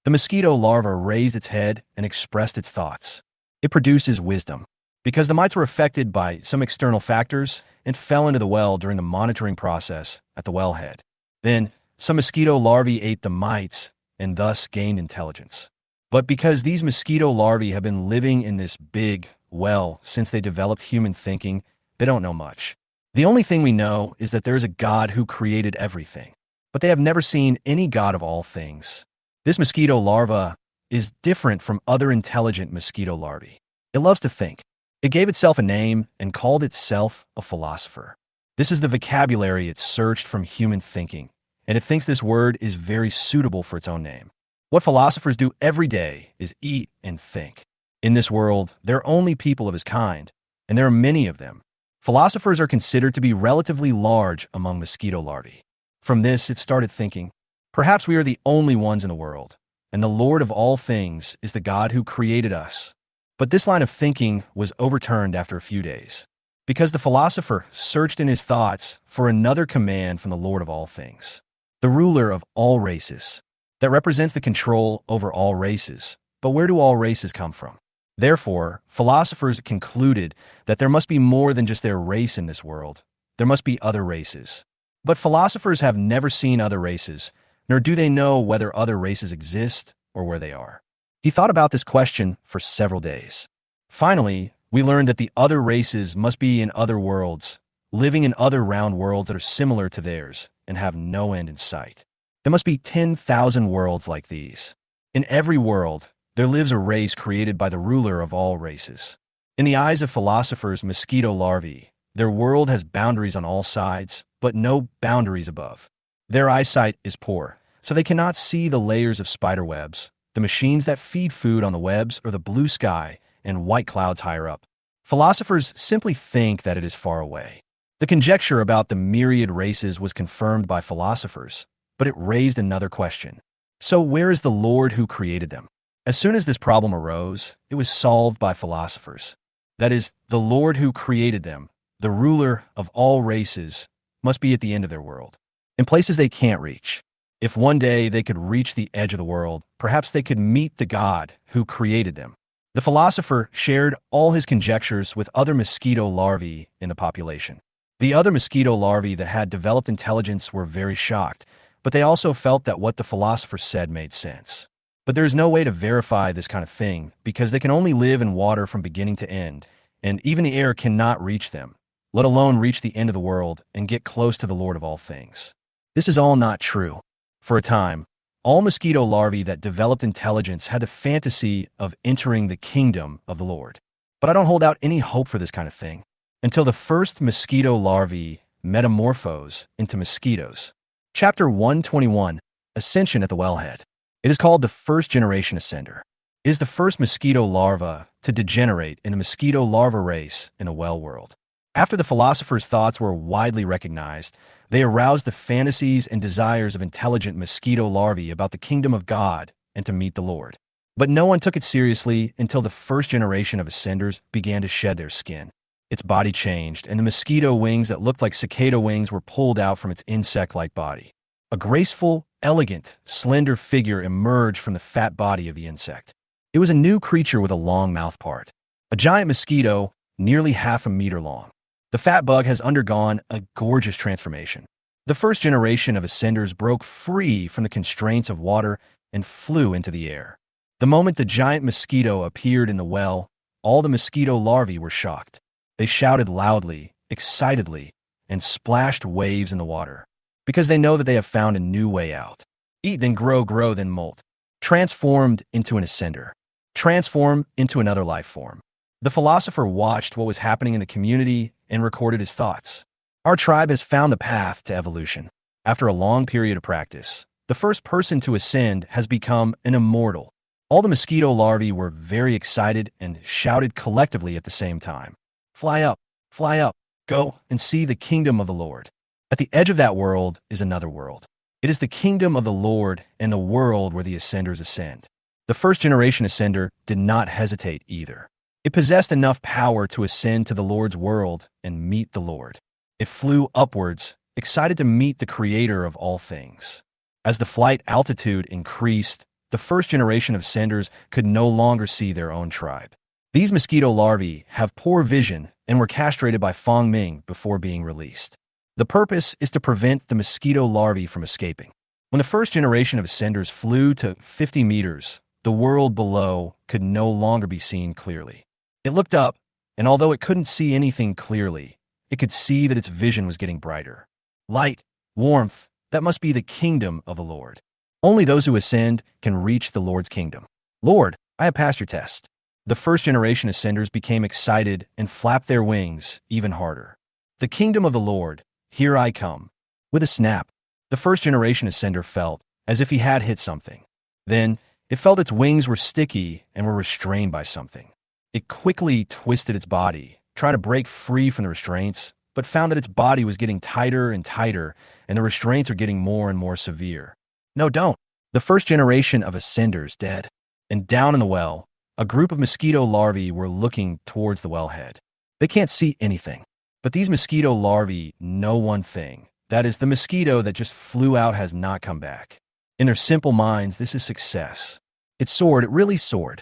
The mosquito larva raised its head and expressed its thoughts. It produces wisdom. Because the mites were affected by some external factors and fell into the well during the monitoring process at the wellhead. Then, some mosquito larvae ate the mites and thus gained intelligence. But because these mosquito larvae have been living in this big well since they developed human thinking, they don't know much. The only thing we know is that there is a God who created everything, but they have never seen any God of all things. This mosquito larva is different from other intelligent mosquito larvae. It loves to think. It gave itself a name and called itself a philosopher. This is the vocabulary it searched from human thinking, and it thinks this word is very suitable for its own name. What philosophers do every day is eat and think. In this world, there are only people of his kind, and there are many of them. Philosophers are considered to be relatively large among mosquito larvae. From this, it started thinking, perhaps we are the only ones in the world, and the Lord of all things is the God who created us. But this line of thinking was overturned after a few days. Because the philosopher searched in his thoughts for another command from the Lord of all things, the ruler of all races, that represents the control over all races. But where do all races come from? Therefore, philosophers concluded that there must be more than just their race in this world. There must be other races. But philosophers have never seen other races, nor do they know whether other races exist or where they are. He thought about this question for several days. Finally, we learned that the other races must be in other worlds, living in other round worlds that are similar to theirs and have no end in sight. There must be 10,000 worlds like these. In every world, there lives a race created by the ruler of all races. In the eyes of philosophers, mosquito larvae, their world has boundaries on all sides, but no boundaries above. Their eyesight is poor, so they cannot see the layers of spider webs, the machines that feed food on the webs, or the blue sky and white clouds higher up. Philosophers simply think that it is far away. The conjecture about the myriad races was confirmed by philosophers, but it raised another question. So where is the Lord who created them? As soon as this problem arose, it was solved by philosophers. That is, the Lord who created them, the ruler of all races, must be at the end of their world, in places they can't reach. If one day they could reach the edge of the world, perhaps they could meet the God who created them. The philosopher shared all his conjectures with other mosquito larvae in the population. The other mosquito larvae that had developed intelligence were very shocked, but they also felt that what the philosopher said made sense. But there is no way to verify this kind of thing, because they can only live in water from beginning to end, and even the air cannot reach them, let alone reach the end of the world and get close to the Lord of all things. This is all not true. For a time, all mosquito larvae that developed intelligence had the fantasy of entering the kingdom of the Lord. But I don't hold out any hope for this kind of thing until the first mosquito larvae metamorphose into mosquitoes. Chapter 121, Ascension at the Wellhead. It is called the first generation ascender. It is the first mosquito larva to degenerate in a mosquito larva race in a well world. After the philosopher's thoughts were widely recognized, they aroused the fantasies and desires of intelligent mosquito larvae about the kingdom of God and to meet the Lord. But no one took it seriously until the first generation of ascenders began to shed their skin. Its body changed, and the mosquito wings that looked like cicada wings were pulled out from its insect-like body. A graceful, elegant, slender figure emerged from the fat body of the insect. It was a new creature with a long mouth part. A giant mosquito, nearly half a meter long. The fat bug has undergone a gorgeous transformation. The first generation of ascenders broke free from the constraints of water and flew into the air. The moment the giant mosquito appeared in the well, all the mosquito larvae were shocked. They shouted loudly, excitedly, and splashed waves in the water, because they know that they have found a new way out. Eat, then grow, grow, then molt. Transformed into an ascender. Transform into another life form. The philosopher watched what was happening in the community and recorded his thoughts. Our tribe has found the path to evolution. After a long period of practice, the first person to ascend has become an immortal. All the mosquito larvae were very excited and shouted collectively at the same time. Fly up, go and see the kingdom of the Lord. At the edge of that world is another world. It is the kingdom of the Lord and the world where the ascenders ascend. The first generation ascender did not hesitate either. It possessed enough power to ascend to the Lord's world and meet the Lord. It flew upwards, excited to meet the Creator of all things. As the flight altitude increased, the first generation of ascenders could no longer see their own tribe. These mosquito larvae have poor vision and were castrated by Feng Ming before being released. The purpose is to prevent the mosquito larvae from escaping. When the first generation of ascenders flew to 50 meters, the world below could no longer be seen clearly. It looked up, and although it couldn't see anything clearly, it could see that its vision was getting brighter. Light, warmth, that must be the kingdom of the Lord. Only those who ascend can reach the Lord's kingdom. Lord, I have passed your test. The first generation ascenders became excited and flapped their wings even harder. The kingdom of the Lord, here I come. With a snap, the first generation ascender felt as if he had hit something. Then, it felt its wings were sticky and were restrained by something. It quickly twisted its body, trying to break free from the restraints, but found that its body was getting tighter and tighter, and the restraints are getting more and more severe. No, don't. The first generation of ascenders dead. And down in the well, a group of mosquito larvae were looking towards the wellhead. They can't see anything. But these mosquito larvae know one thing. That is, the mosquito that just flew out has not come back. In their simple minds, this is success. It soared, it really soared.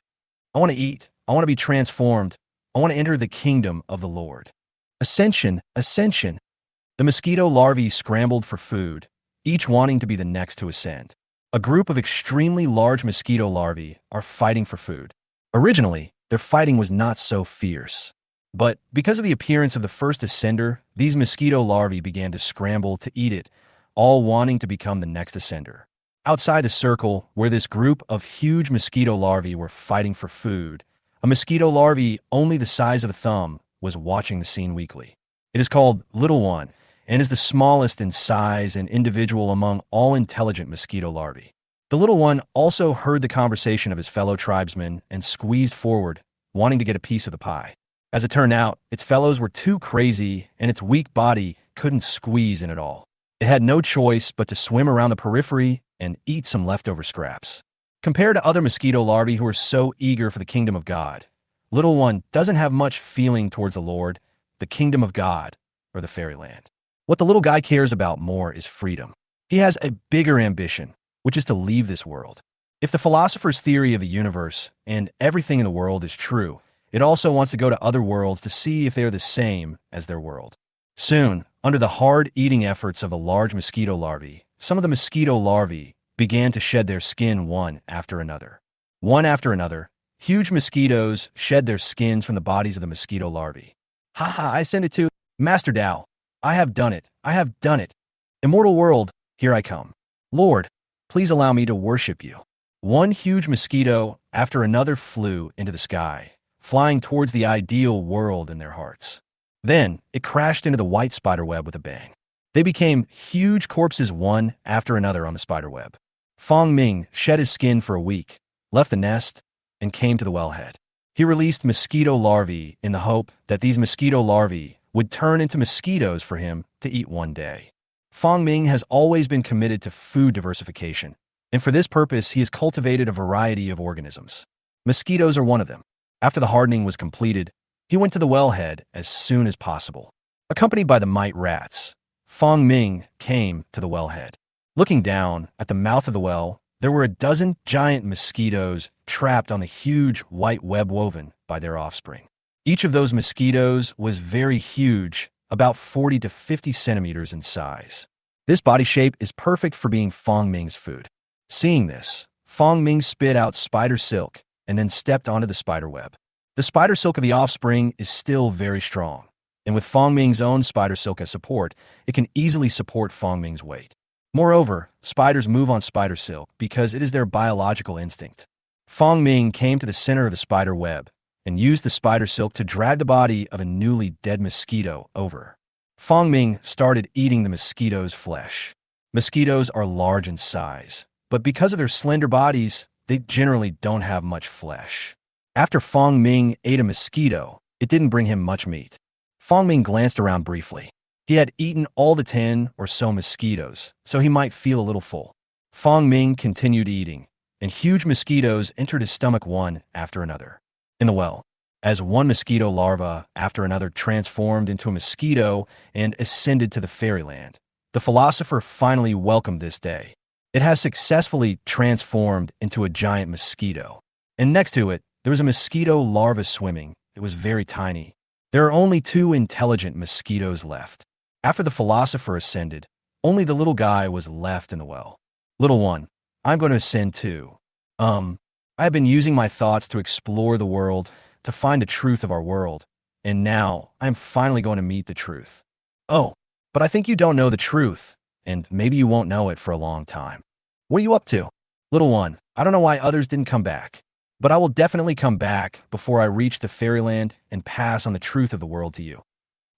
I want to eat. I want to be transformed. I want to enter the kingdom of the Lord. Ascension, ascension. The mosquito larvae scrambled for food, each wanting to be the next to ascend. A group of extremely large mosquito larvae are fighting for food. Originally, their fighting was not so fierce. But because of the appearance of the first ascender, these mosquito larvae began to scramble to eat it, all wanting to become the next ascender. Outside the circle, where this group of huge mosquito larvae were fighting for food, a mosquito larvae only the size of a thumb was watching the scene weakly. It is called Little One, and is the smallest in size and individual among all intelligent mosquito larvae. The little one also heard the conversation of his fellow tribesmen and squeezed forward, wanting to get a piece of the pie. As it turned out, its fellows were too crazy and its weak body couldn't squeeze in at all. It had no choice but to swim around the periphery and eat some leftover scraps. Compared to other mosquito larvae who are so eager for the kingdom of God, Little One doesn't have much feeling towards the Lord, the kingdom of God, or the fairyland. What the little guy cares about more is freedom. He has a bigger ambition, which is to leave this world. If the philosopher's theory of the universe and everything in the world is true, it also wants to go to other worlds to see if they are the same as their world. Soon, under the hard eating efforts of the large mosquito larvae, some of the mosquito larvae began to shed their skin one after another. One after another, huge mosquitoes shed their skins from the bodies of the mosquito larvae. Ha, I send it to Master Tao. I have done it. I have done it. Immortal world, here I come. Lord, please allow me to worship you. One huge mosquito after another flew into the sky, flying towards the ideal world in their hearts. Then it crashed into the white spiderweb with a bang. They became huge corpses one after another on the spiderweb. Fong Ming shed his skin for a week, left the nest, and came to the wellhead. He released mosquito larvae in the hope that these mosquito larvae would turn into mosquitoes for him to eat one day. Fong Ming has always been committed to food diversification, and for this purpose he has cultivated a variety of organisms. Mosquitoes are one of them. After the hardening was completed, he went to the wellhead as soon as possible. Accompanied by the mite rats, Fong Ming came to the wellhead. Looking down at the mouth of the well, there were a dozen giant mosquitoes trapped on the huge white web woven by their offspring. Each of those mosquitoes was very huge, about 40 to 50 centimeters in size. This body shape is perfect for being Fong Ming's food. Seeing this, Fong Ming spit out spider silk and then stepped onto the spider web. The spider silk of the offspring is still very strong, and with Fong Ming's own spider silk as support, it can easily support Fong Ming's weight. Moreover, spiders move on spider silk because it is their biological instinct. Fong Ming came to the center of the spider web and used the spider silk to drag the body of a newly dead mosquito over. Fong Ming started eating the mosquito's flesh. Mosquitoes are large in size, but because of their slender bodies, they generally don't have much flesh. After Fong Ming ate a mosquito, it didn't bring him much meat. Fong Ming glanced around briefly. He had eaten all the 10 or so mosquitoes, so he might feel a little full. Fong Ming continued eating, and huge mosquitoes entered his stomach one after another. In the well, as one mosquito larva after another transformed into a mosquito and ascended to the fairyland, the philosopher finally welcomed this day. It has successfully transformed into a giant mosquito. And next to it, there was a mosquito larva swimming. It was very tiny. There are only 2 intelligent mosquitoes left. After the philosopher ascended, only the little guy was left in the well. Little one, I'm going to ascend too. I have been using my thoughts to explore the world, to find the truth of our world, and now I'm finally going to meet the truth. Oh, but I think you don't know the truth, and maybe you won't know it for a long time. What are you up to? Little one, I don't know why others didn't come back, but I will definitely come back before I reach the fairyland and pass on the truth of the world to you.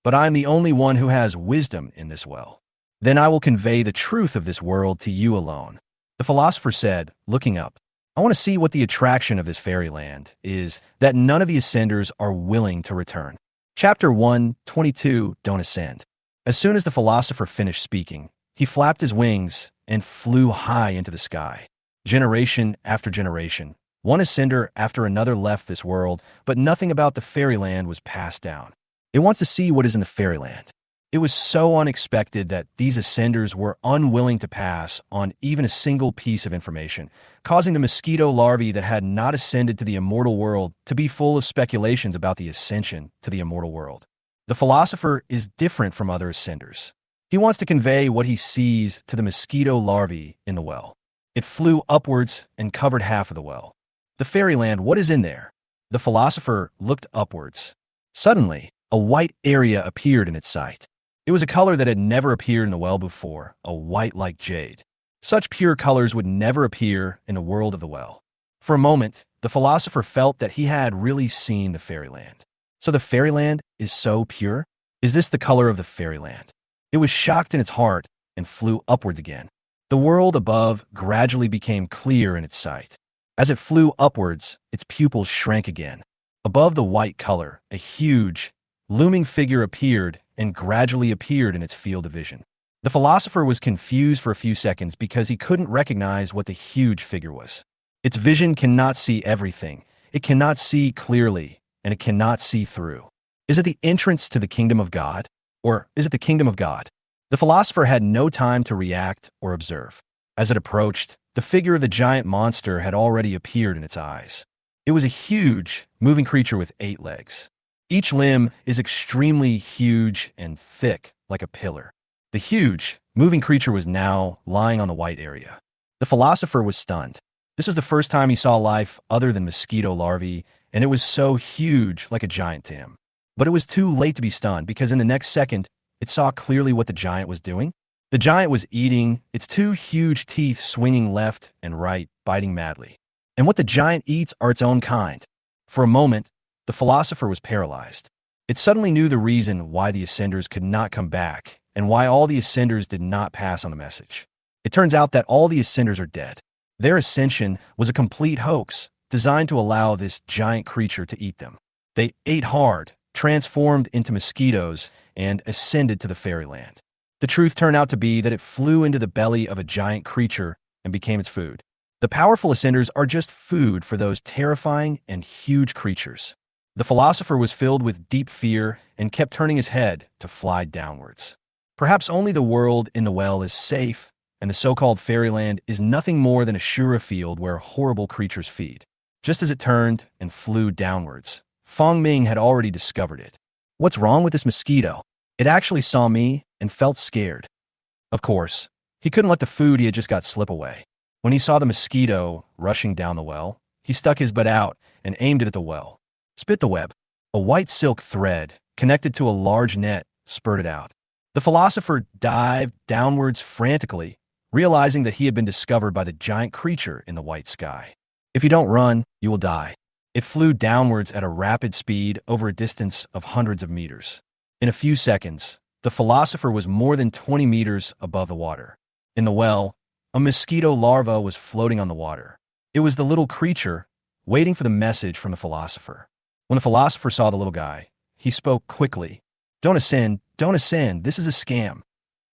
But I am the only one who has wisdom in this well. Then I will convey the truth of this world to you alone. The philosopher said, looking up, I want to see what the attraction of this fairyland is that none of the ascenders are willing to return. Chapter 1:22 Don't Ascend. As soon as the philosopher finished speaking, he flapped his wings and flew high into the sky. Generation after generation, one ascender after another left this world, but nothing about the fairyland was passed down. It wants to see what is in the fairyland. It was so unexpected that these ascenders were unwilling to pass on even a single piece of information, causing the mosquito larvae that had not ascended to the immortal world to be full of speculations about the ascension to the immortal world. The philosopher is different from other ascenders. He wants to convey what he sees to the mosquito larvae in the well. It flew upwards and covered half of the well. The fairyland, what is in there? The philosopher looked upwards. Suddenly, a white area appeared in its sight. It was a color that had never appeared in the well before, a white like jade. Such pure colors would never appear in the world of the well. For a moment, the philosopher felt that he had really seen the fairyland. So the fairyland is so pure? Is this the color of the fairyland? It was shocked in its heart and flew upwards again. The world above gradually became clear in its sight. As it flew upwards, its pupils shrank again. Above the white color, a huge, looming figure appeared and gradually appeared in its field of vision. The philosopher was confused for a few seconds because he couldn't recognize what the huge figure was. Its vision cannot see everything. It cannot see clearly, and it cannot see through. Is it the entrance to the kingdom of God? Or is it the kingdom of God? The philosopher had no time to react or observe. As it approached, the figure of the giant monster had already appeared in its eyes. It was a huge, moving creature with 8 legs. Each limb is extremely huge and thick, like a pillar. The huge, moving creature was now lying on the white area. The philosopher was stunned. This was the first time he saw life other than mosquito larvae, and it was so huge, like a giant to him. But it was too late to be stunned, because in the next second, it saw clearly what the giant was doing. The giant was eating, its 2 huge teeth swinging left and right, biting madly. And what the giant eats are its own kind. For a moment, the philosopher was paralyzed. It suddenly knew the reason why the ascenders could not come back, and why all the ascenders did not pass on the message. It turns out that all the ascenders are dead. Their ascension was a complete hoax, designed to allow this giant creature to eat them. They ate hard, transformed into mosquitoes, and ascended to the fairyland. The truth turned out to be that it flew into the belly of a giant creature and became its food. The powerful ascenders are just food for those terrifying and huge creatures. The philosopher was filled with deep fear and kept turning his head to fly downwards. Perhaps only the world in the well is safe, and the so-called fairyland is nothing more than a shura field where horrible creatures feed. Just as it turned and flew downwards, Fong Ming had already discovered it. What's wrong with this mosquito? It actually saw me and felt scared. Of course, he couldn't let the food he had just got slip away. When he saw the mosquito rushing down the well, he stuck his butt out and aimed it at the well. Spit the web. A white silk thread, connected to a large net, spurted out. The philosopher dived downwards frantically, realizing that he had been discovered by the giant creature in the white sky. If you don't run, you will die. It flew downwards at a rapid speed over a distance of hundreds of meters. In a few seconds, the philosopher was more than 20 meters above the water. In the well, a mosquito larva was floating on the water. It was the little creature, waiting for the message from the philosopher. When the philosopher saw the little guy, he spoke quickly. Don't ascend, this is a scam.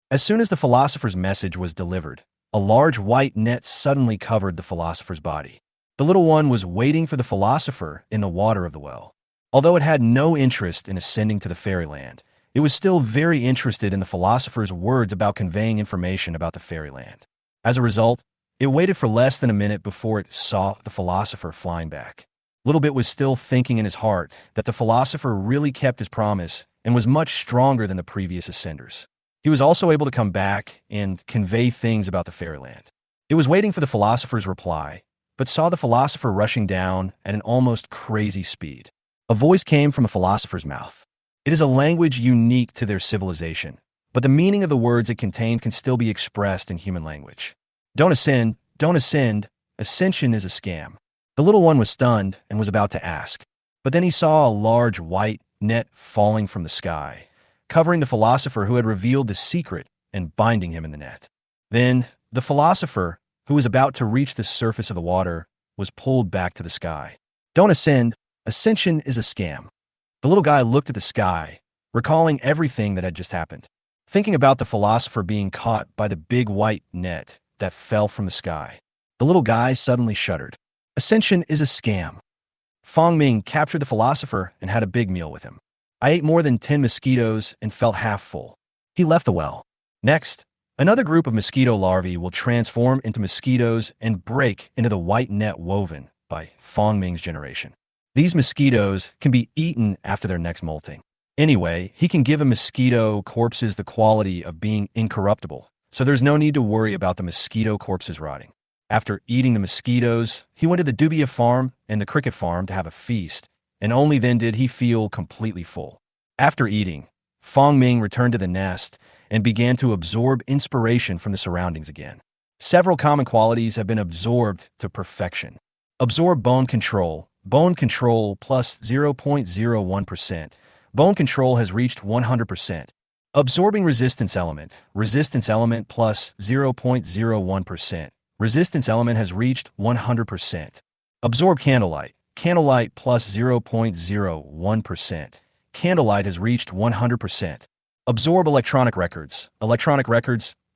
As soon as the philosopher's message was delivered, a large white net suddenly covered the philosopher's body. The little one was waiting for the philosopher in the water of the well. Although it had no interest in ascending to the fairyland, it was still very interested in the philosopher's words about conveying information about the fairyland. As a result, it waited for less than a minute before it saw the philosopher flying back. Little Bit was still thinking in his heart that the philosopher really kept his promise and was much stronger than the previous ascenders. He was also able to come back and convey things about the fairyland. It was waiting for the philosopher's reply, but saw the philosopher rushing down at an almost crazy speed. A voice came from a philosopher's mouth. It is a language unique to their civilization, but the meaning of the words it contained can still be expressed in human language. Don't ascend, ascension is a scam. The little one was stunned and was about to ask, but then he saw a large white net falling from the sky, covering the philosopher who had revealed the secret and binding him in the net. Then, the philosopher, who was about to reach the surface of the water, was pulled back to the sky. Don't ascend, ascension is a scam. The little guy looked at the sky, recalling everything that had just happened, thinking about the philosopher being caught by the big white net that fell from the sky. The little guy suddenly shuddered. Ascension is a scam. Fong Ming captured the philosopher and had a big meal with him. I ate more than 10 mosquitoes and felt half full. He left the well. Next, another group of mosquito larvae will transform into mosquitoes and break into the white net woven by Fong Ming's generation. These mosquitoes can be eaten after their next molting. Anyway, he can give a mosquito corpses the quality of being incorruptible, so there's no need to worry about the mosquito corpses rotting. After eating the mosquitoes, he went to the dubia farm and the cricket farm to have a feast, and only then did he feel completely full. After eating, Fong Ming returned to the nest and began to absorb inspiration from the surroundings again. Several common qualities have been absorbed to perfection. Absorb bone control plus 0.01%. Bone control has reached 100%. Absorbing resistance element plus 0.01%. Resistance element has reached 100%. Absorb candlelight plus 0.01%. Candlelight has reached 100%. Absorb electronic records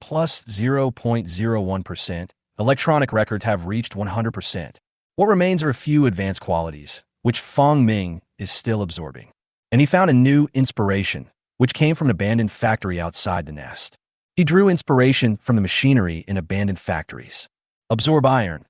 plus 0.01%. Electronic records have reached 100%. What remains are a few advanced qualities, which Fong Ming is still absorbing. And he found a new inspiration, which came from an abandoned factory outside the nest. He drew inspiration from the machinery in abandoned factories. Absorb iron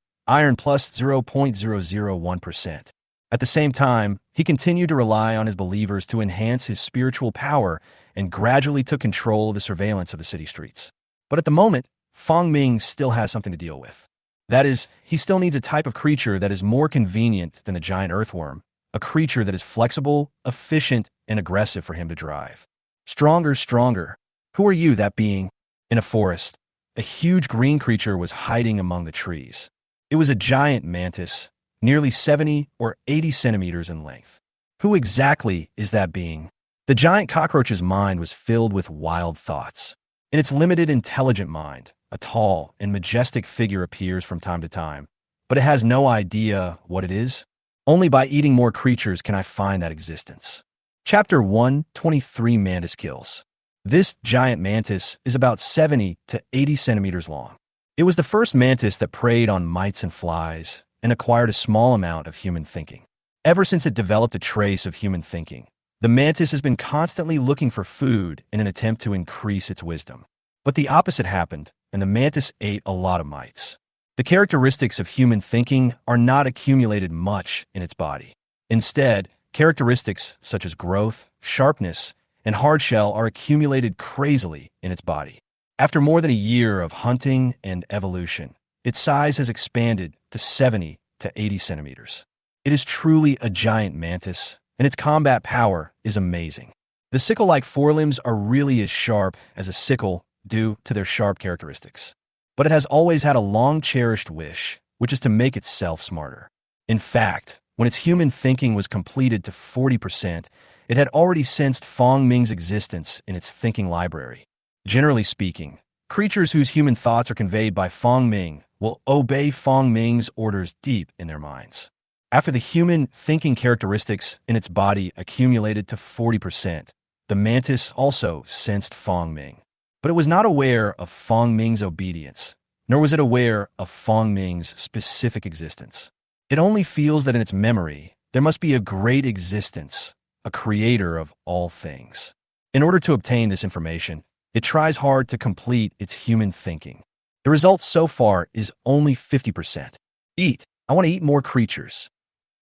plus 0.001%. At the same time, he continued to rely on his believers to enhance his spiritual power and gradually took control of the surveillance of the city streets. But at the moment, Fong Ming still has something to deal with. That is, he still needs a type of creature that is more convenient than the giant earthworm, a creature that is flexible, efficient, and aggressive for him to drive. Stronger. Who are you, that being? In a forest, a huge green creature was hiding among the trees. It was a giant mantis, nearly 70 or 80 centimeters in length. Who exactly is that being? The giant cockroach's mind was filled with wild thoughts. In its limited intelligent mind, a tall and majestic figure appears from time to time, but it has no idea what it is. Only by eating more creatures can I find that existence. Chapter 123 Mantis Kills. This giant mantis is about 70 to 80 centimeters long. It was the first mantis that preyed on mites and flies and acquired a small amount of human thinking. Ever since it developed a trace of human thinking, the mantis has been constantly looking for food in an attempt to increase its wisdom. But the opposite happened, and the mantis ate a lot of mites. The characteristics of human thinking are not accumulated much in its body. Instead, characteristics such as growth, sharpness, and hardshell are accumulated crazily in its body. After more than a year of hunting and evolution, its size has expanded to 70 to 80 centimeters. It is truly a giant mantis, and its combat power is amazing. The sickle-like forelimbs are really as sharp as a sickle due to their sharp characteristics. But it has always had a long-cherished wish, which is to make itself smarter. In fact, when its human thinking was completed to 40%, it had already sensed Fong Ming's existence in its thinking library. Generally speaking, creatures whose human thoughts are conveyed by Fong Ming will obey Fong Ming's orders deep in their minds. After the human thinking characteristics in its body accumulated to 40%, the mantis also sensed Fong Ming. But it was not aware of Fong Ming's obedience, nor was it aware of Fong Ming's specific existence. It only feels that in its memory, there must be a great existence, a creator of all things. In order to obtain this information, it tries hard to complete its human thinking. The result so far is only 50%. Eat. I want to eat more creatures.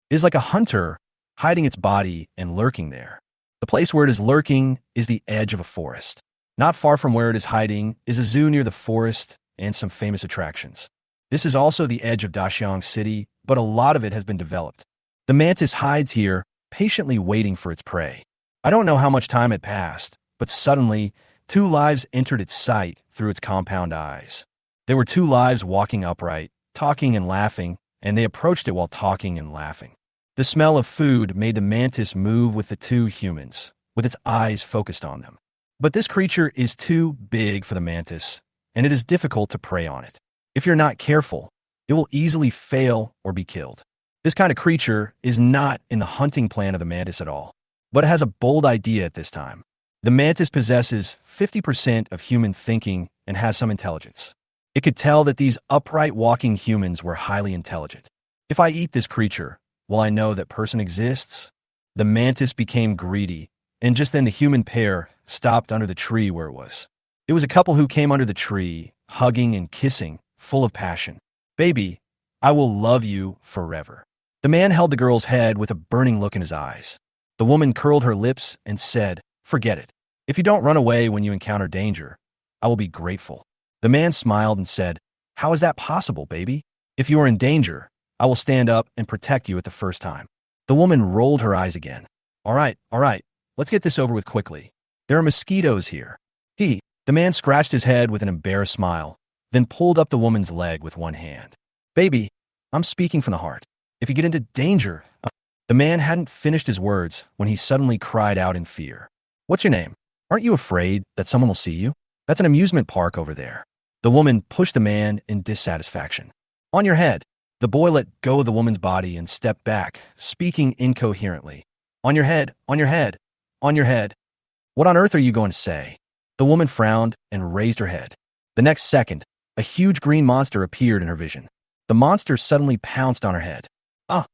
It is like a hunter hiding its body and lurking there. The place where it is lurking is the edge of a forest. Not far from where it is hiding is a zoo near the forest and some famous attractions. This is also the edge of Daxiang City, but a lot of it has been developed. The mantis hides here, patiently waiting for its prey. I don't know how much time had passed, but suddenly, 2 lives entered its sight through its compound eyes. There were 2 lives walking upright, talking and laughing, and they approached it while talking and laughing. The smell of food made the mantis move with the 2 humans, with its eyes focused on them. But this creature is too big for the mantis, and it is difficult to prey on it. If you're not careful, it will easily fail or be killed. This kind of creature is not in the hunting plan of the mantis at all, but it has a bold idea at this time. The mantis possesses 50% of human thinking and has some intelligence. It could tell that these upright walking humans were highly intelligent. If I eat this creature, will I know that person exists? The mantis became greedy and just then the human pair stopped under the tree where it was. It was a couple who came under the tree, hugging and kissing, full of passion. Baby, I will love you forever. The man held the girl's head with a burning look in his eyes. The woman curled her lips and said, forget it. If you don't run away when you encounter danger, I will be grateful. The man smiled and said, how is that possible, baby? If you are in danger, I will stand up and protect you at the first time. The woman rolled her eyes again. All right, let's get this over with quickly. There are mosquitoes here. The man scratched his head with an embarrassed smile, then pulled up the woman's leg with one hand. Baby, I'm speaking from the heart. If you get into danger... The man hadn't finished his words when he suddenly cried out in fear. What's your name? Aren't you afraid that someone will see you? That's an amusement park over there. The woman pushed the man in dissatisfaction. On your head. The boy let go of the woman's body and stepped back, speaking incoherently. On your head, on your head, on your head. What on earth are you going to say? The woman frowned and raised her head. The next second, a huge green monster appeared in her vision. The monster suddenly pounced on her head. Ah!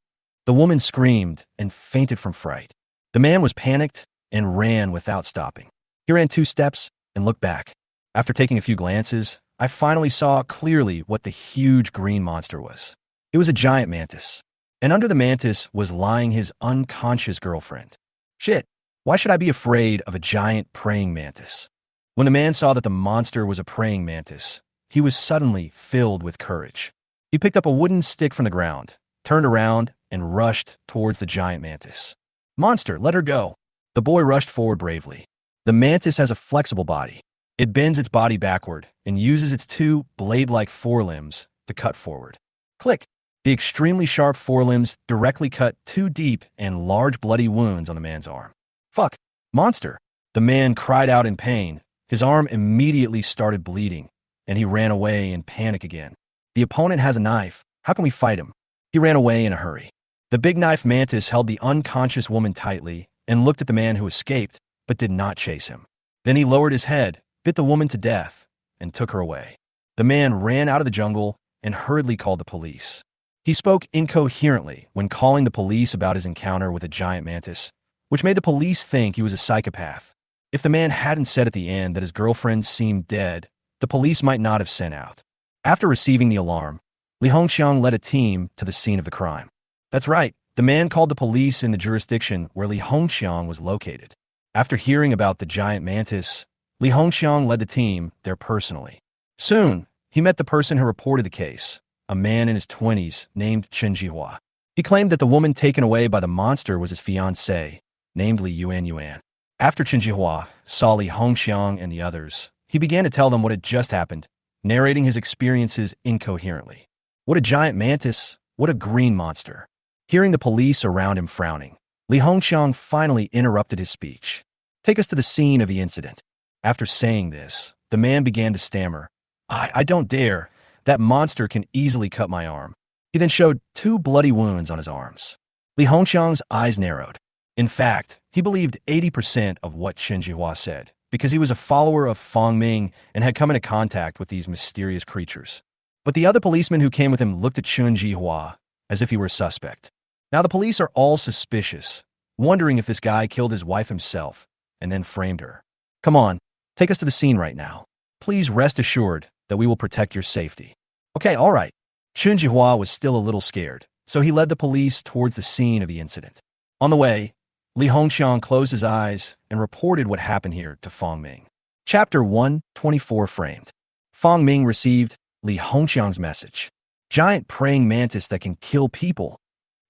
The woman screamed and fainted from fright. The man was panicked and ran without stopping. He ran 2 steps and looked back. After taking a few glances, I finally saw clearly what the huge green monster was. It was a giant mantis. And under the mantis was lying his unconscious girlfriend. Shit, why should I be afraid of a giant praying mantis? When the man saw that the monster was a praying mantis, he was suddenly filled with courage. He picked up a wooden stick from the ground, turned around, and rushed towards the giant mantis. Monster, let her go. The boy rushed forward bravely. The mantis has a flexible body. It bends its body backward and uses its 2 blade-like forelimbs to cut forward. Click! The extremely sharp forelimbs directly cut 2 deep and large bloody wounds on the man's arm. Fuck! Monster! The man cried out in pain. His arm immediately started bleeding, and he ran away in panic again. The opponent has a knife. How can we fight him? He ran away in a hurry. The big knife mantis held the unconscious woman tightly and looked at the man who escaped, but did not chase him. Then he lowered his head, bit the woman to death, and took her away. The man ran out of the jungle and hurriedly called the police. He spoke incoherently when calling the police about his encounter with a giant mantis, which made the police think he was a psychopath. If the man hadn't said at the end that his girlfriend seemed dead, the police might not have sent out. After receiving the alarm, Li Hongxiang led a team to the scene of the crime. That's right, the man called the police in the jurisdiction where Li Hongxiang was located. After hearing about the giant mantis, Li Hongxiang led the team there personally. Soon, he met the person who reported the case, a man in his 20s named Chen Jihua. He claimed that the woman taken away by the monster was his fiancée, named Li Yuan. After Chen Jihua saw Li Hongxiang and the others, he began to tell them what had just happened, narrating his experiences incoherently. What a giant mantis, what a green monster. Hearing the police around him frowning, Li Hongxiang finally interrupted his speech. Take us to the scene of the incident. After saying this, the man began to stammer. I don't dare. That monster can easily cut my arm. He then showed 2 bloody wounds on his arms. Li Hongxiang's eyes narrowed. In fact, he believed 80% of what Chen Jihua said, because he was a follower of Fang Ming and had come into contact with these mysterious creatures. But the other policemen who came with him looked at Chen Jihua as if he were a suspect. Now the police are all suspicious, wondering if this guy killed his wife himself and then framed her. Come on, take us to the scene right now. Please rest assured that we will protect your safety. Okay, all right. Chen Jihua was still a little scared, so he led the police towards the scene of the incident. On the way, Li Hongxiang closed his eyes and reported what happened here to Fang Ming. Chapter 124 Framed. Fang Ming received Li Hongxiang's message. Giant praying mantis that can kill people.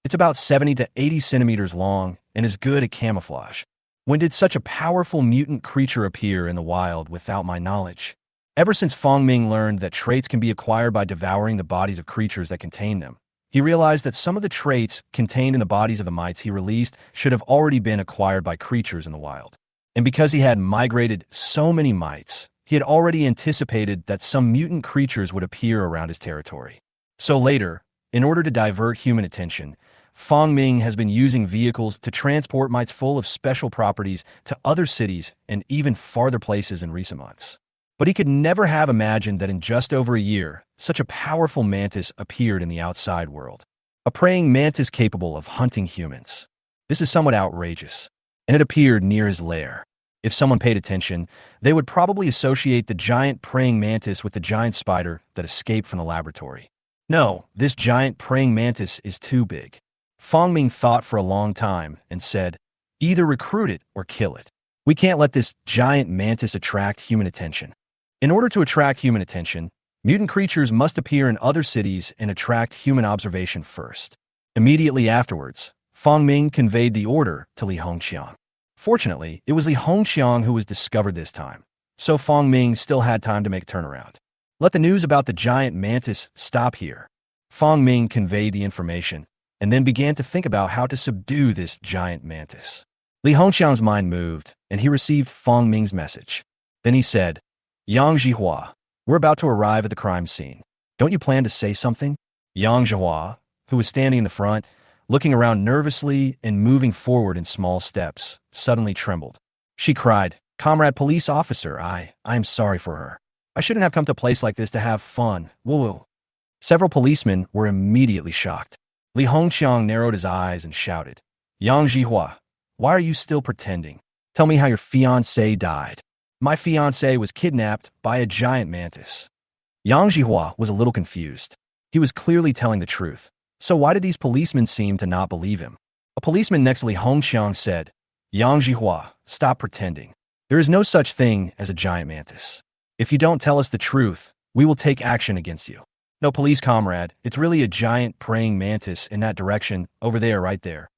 It's about 70 to 80 centimeters long and is good at camouflage. When did such a powerful mutant creature appear in the wild without my knowledge? Ever since Fang Ming learned that traits can be acquired by devouring the bodies of creatures that contain them, he realized that some of the traits contained in the bodies of the mites he released should have already been acquired by creatures in the wild. And because he had migrated so many mites, he had already anticipated that some mutant creatures would appear around his territory. So later, in order to divert human attention, Fang Ming has been using vehicles to transport mites full of special properties to other cities and even farther places in recent months. But he could never have imagined that in just over a year, such a powerful mantis appeared in the outside world. A praying mantis capable of hunting humans. This is somewhat outrageous. and it appeared near his lair. If someone paid attention, they would probably associate the giant praying mantis with the giant spider that escaped from the laboratory. No, this giant praying mantis is too big. Fong Ming thought for a long time and said, either recruit it or kill it. We can't let this giant mantis attract human attention. In order to attract human attention, mutant creatures must appear in other cities and attract human observation first. Immediately afterwards, Fong Ming conveyed the order to Li Hongqiang. Fortunately, it was Li Hongqiang who was discovered this time, so Fong Ming still had time to make a turnaround. Let the news about the giant mantis stop here. Fong Ming conveyed the information and then began to think about how to subdue this giant mantis. Li Hongqiang's mind moved, and he received Fong Ming's message. Then he said, Yang Zhihua, we're about to arrive at the crime scene. Don't you plan to say something? Yang Zhihua, who was standing in the front, looking around nervously and moving forward in small steps, suddenly trembled. She cried, Comrade police officer, I am sorry for her. I shouldn't have come to a place like this to have fun. Woo-woo. Several policemen were immediately shocked. Li Hongqiang narrowed his eyes and shouted, Yang Zhihua, why are you still pretending? Tell me how your fiancé died. My fiancé was kidnapped by a giant mantis. Yang Zhihua was a little confused. He was clearly telling the truth. So why did these policemen seem to not believe him? A policeman next to Li Hongqiang said, Yang Zhihua, stop pretending. There is no such thing as a giant mantis. If you don't tell us the truth, we will take action against you. No, police comrade, it's really a giant praying mantis in that direction, over there, right there.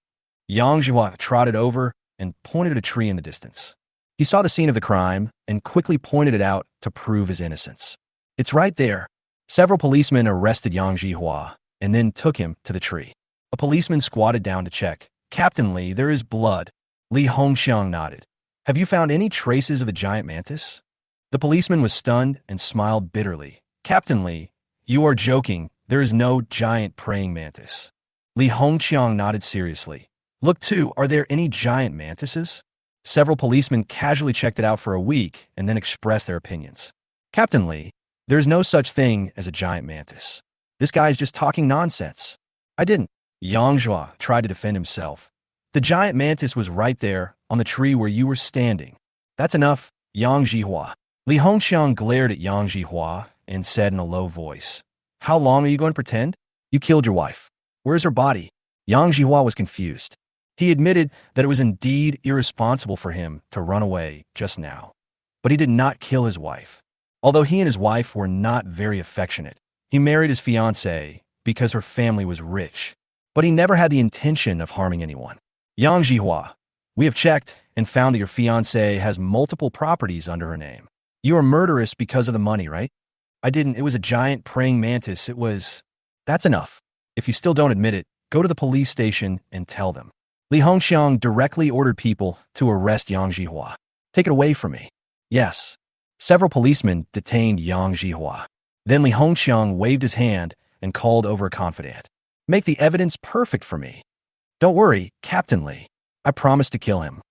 Yang Zhihua trotted over and pointed at a tree in the distance. He saw the scene of the crime and quickly pointed it out to prove his innocence. It's right there. Several policemen arrested Yang Zhihua and then took him to the tree. A policeman squatted down to check. Captain Li, there is blood. Li Hongqiang nodded. Have you found any traces of the giant mantis? The policeman was stunned and smiled bitterly. Captain Li, you are joking. There is no giant praying mantis. Li Hongqiang nodded seriously. Look too, are there any giant mantises? Several policemen casually checked it out for a week and then expressed their opinions. Captain Li, there is no such thing as a giant mantis. This guy is just talking nonsense. I didn't. Yang Zhihua tried to defend himself. The giant mantis was right there on the tree where you were standing. That's enough, Yang Zhihua. Li Hongqiang glared at Yang Zhihua and said in a low voice, How long are you going to pretend? You killed your wife. Where's her body? Yang Zhihua was confused. He admitted that it was indeed irresponsible for him to run away just now. But he did not kill his wife. Although he and his wife were not very affectionate, he married his fiancée because her family was rich. But he never had the intention of harming anyone. Yang Zhihua, we have checked and found that your fiancée has multiple properties under her name. You are murderous because of the money, right? I didn't. It was a giant praying mantis. It was... That's enough. If you still don't admit it, go to the police station and tell them. Li Hongqiang directly ordered people to arrest Yang Zhihua. Take it away from me. Yes. Several policemen detained Yang Zhihua. Then Li Hongqiang waved his hand and called over a confidant. Make the evidence perfect for me. Don't worry, Captain Li. I promise to kill him.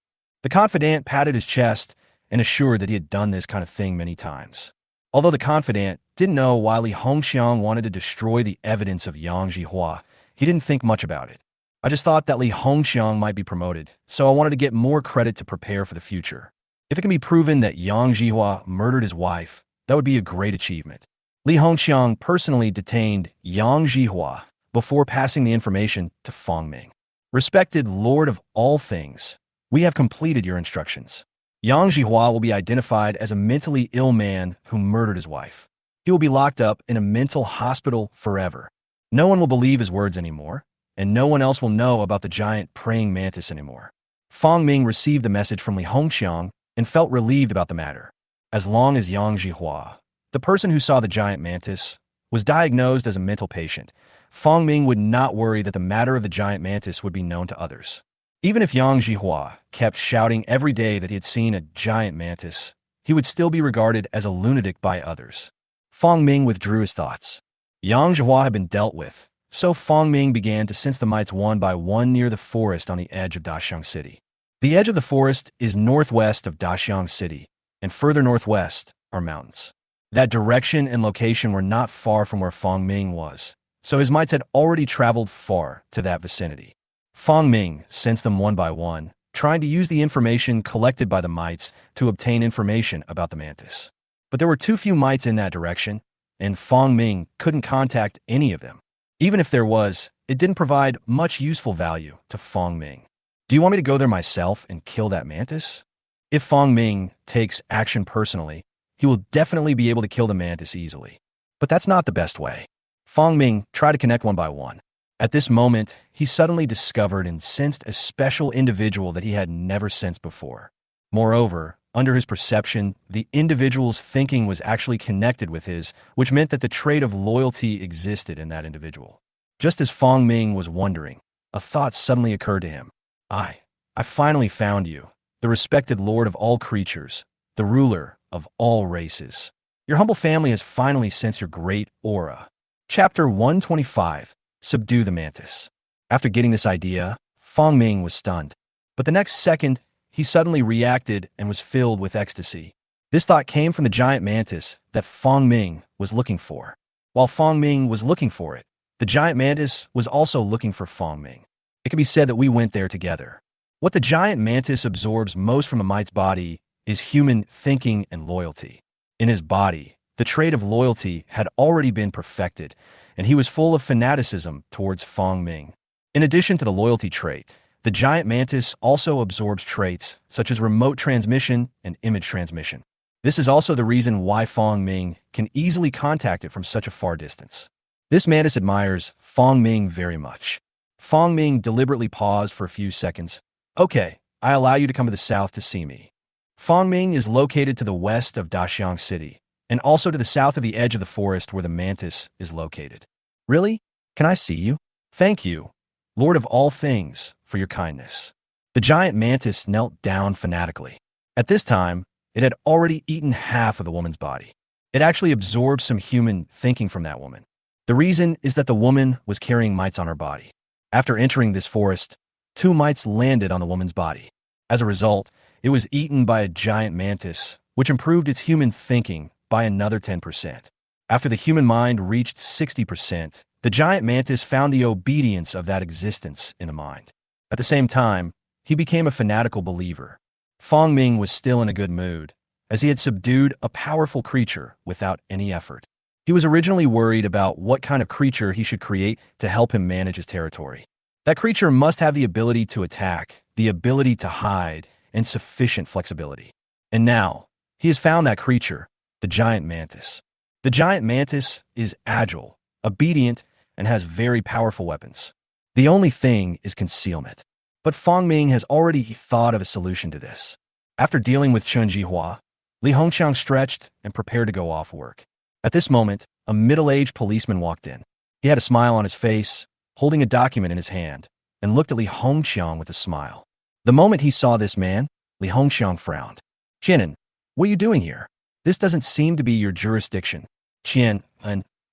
The confidant patted his chest and assured that he had done this kind of thing many times. Although the confidant didn't know why Li Hongqiang wanted to destroy the evidence of Yang Zhihua, he didn't think much about it. I just thought that Li Hongqiang might be promoted, so I wanted to get more credit to prepare for the future. If it can be proven that Yang Zhihua murdered his wife, that would be a great achievement. Li Hongqiang personally detained Yang Zhihua before passing the information to Fong Ming. Respected Lord of all things, we have completed your instructions. Yang Zhihua will be identified as a mentally ill man who murdered his wife. He will be locked up in a mental hospital forever. No one will believe his words anymore, and no one else will know about the giant praying mantis anymore. Fong Ming received the message from Li Hongqiang and felt relieved about the matter. As long as Yang Zhihua, the person who saw the giant mantis, was diagnosed as a mental patient, Fong Ming would not worry that the matter of the giant mantis would be known to others. Even if Yang Zhihua kept shouting every day that he had seen a giant mantis, he would still be regarded as a lunatic by others. Fong Ming withdrew his thoughts. Yang Zhihua had been dealt with, so Fong Ming began to sense the mites one by one near the forest on the edge of Daxiang City. The edge of the forest is northwest of Daxiang City, and further northwest are mountains. That direction and location were not far from where Fong Ming was, so his mites had already traveled far to that vicinity. Fong Ming sensed them one by one, trying to use the information collected by the mites to obtain information about the mantis. But there were too few mites in that direction, and Fong Ming couldn't contact any of them. Even if there was, it didn't provide much useful value to Fong Ming. Do you want me to go there myself and kill that mantis? If Fong Ming takes action personally, he will definitely be able to kill the mantis easily. But that's not the best way. Fong Ming tried to connect one by one. At this moment, he suddenly discovered and sensed a special individual that he had never sensed before. Moreover, under his perception, the individual's thinking was actually connected with his, which meant that the trait of loyalty existed in that individual. Just as Fong Ming was wondering, a thought suddenly occurred to him. I finally found you, the respected lord of all creatures, the ruler of all races. Your humble family has finally sensed your great aura. Chapter 125, Subdue the Mantis. After getting this idea, Fong Ming was stunned. But the next second, he suddenly reacted and was filled with ecstasy. This thought came from the giant mantis that Fong Ming was looking for. While Fong Ming was looking for it, the giant mantis was also looking for Fong Ming. It can be said that we went there together. What the giant mantis absorbs most from a mite's body is human thinking and loyalty. In his body, the trait of loyalty had already been perfected, and he was full of fanaticism towards Fong Ming. In addition to the loyalty trait, the giant mantis also absorbs traits such as remote transmission and image transmission. This is also the reason why Fong Ming can easily contact it from such a far distance. This mantis admires Fong Ming very much. Fong Ming deliberately paused for a few seconds. Okay, I allow you to come to the south to see me. Fong Ming is located to the west of Daxiang City, and also to the south of the edge of the forest where the mantis is located. Really? Can I see you? Thank you, Lord of all things, for your kindness. The giant mantis knelt down fanatically. At this time, it had already eaten half of the woman's body. It actually absorbed some human thinking from that woman. The reason is that the woman was carrying mites on her body. After entering this forest, 2 mites landed on the woman's body. As a result, it was eaten by a giant mantis, which improved its human thinking by another 10%. After the human mind reached 60%, the giant mantis found the obedience of that existence in the mind. At the same time, he became a fanatical believer. Fong Ming was still in a good mood, as he had subdued a powerful creature without any effort. He was originally worried about what kind of creature he should create to help him manage his territory. That creature must have the ability to attack, the ability to hide, and sufficient flexibility. And now, he has found that creature, the giant mantis. The giant mantis is agile, obedient, and has very powerful weapons. The only thing is concealment. But Fong Ming has already thought of a solution to this. After dealing with Chen Jihua, Li Hongqiang stretched and prepared to go off work. At this moment, a middle-aged policeman walked in. He had a smile on his face, holding a document in his hand, and looked at Li Hongqiang with a smile. The moment he saw this man, Li Hongqiang frowned. Qianan, what are you doing here? This doesn't seem to be your jurisdiction. Qian,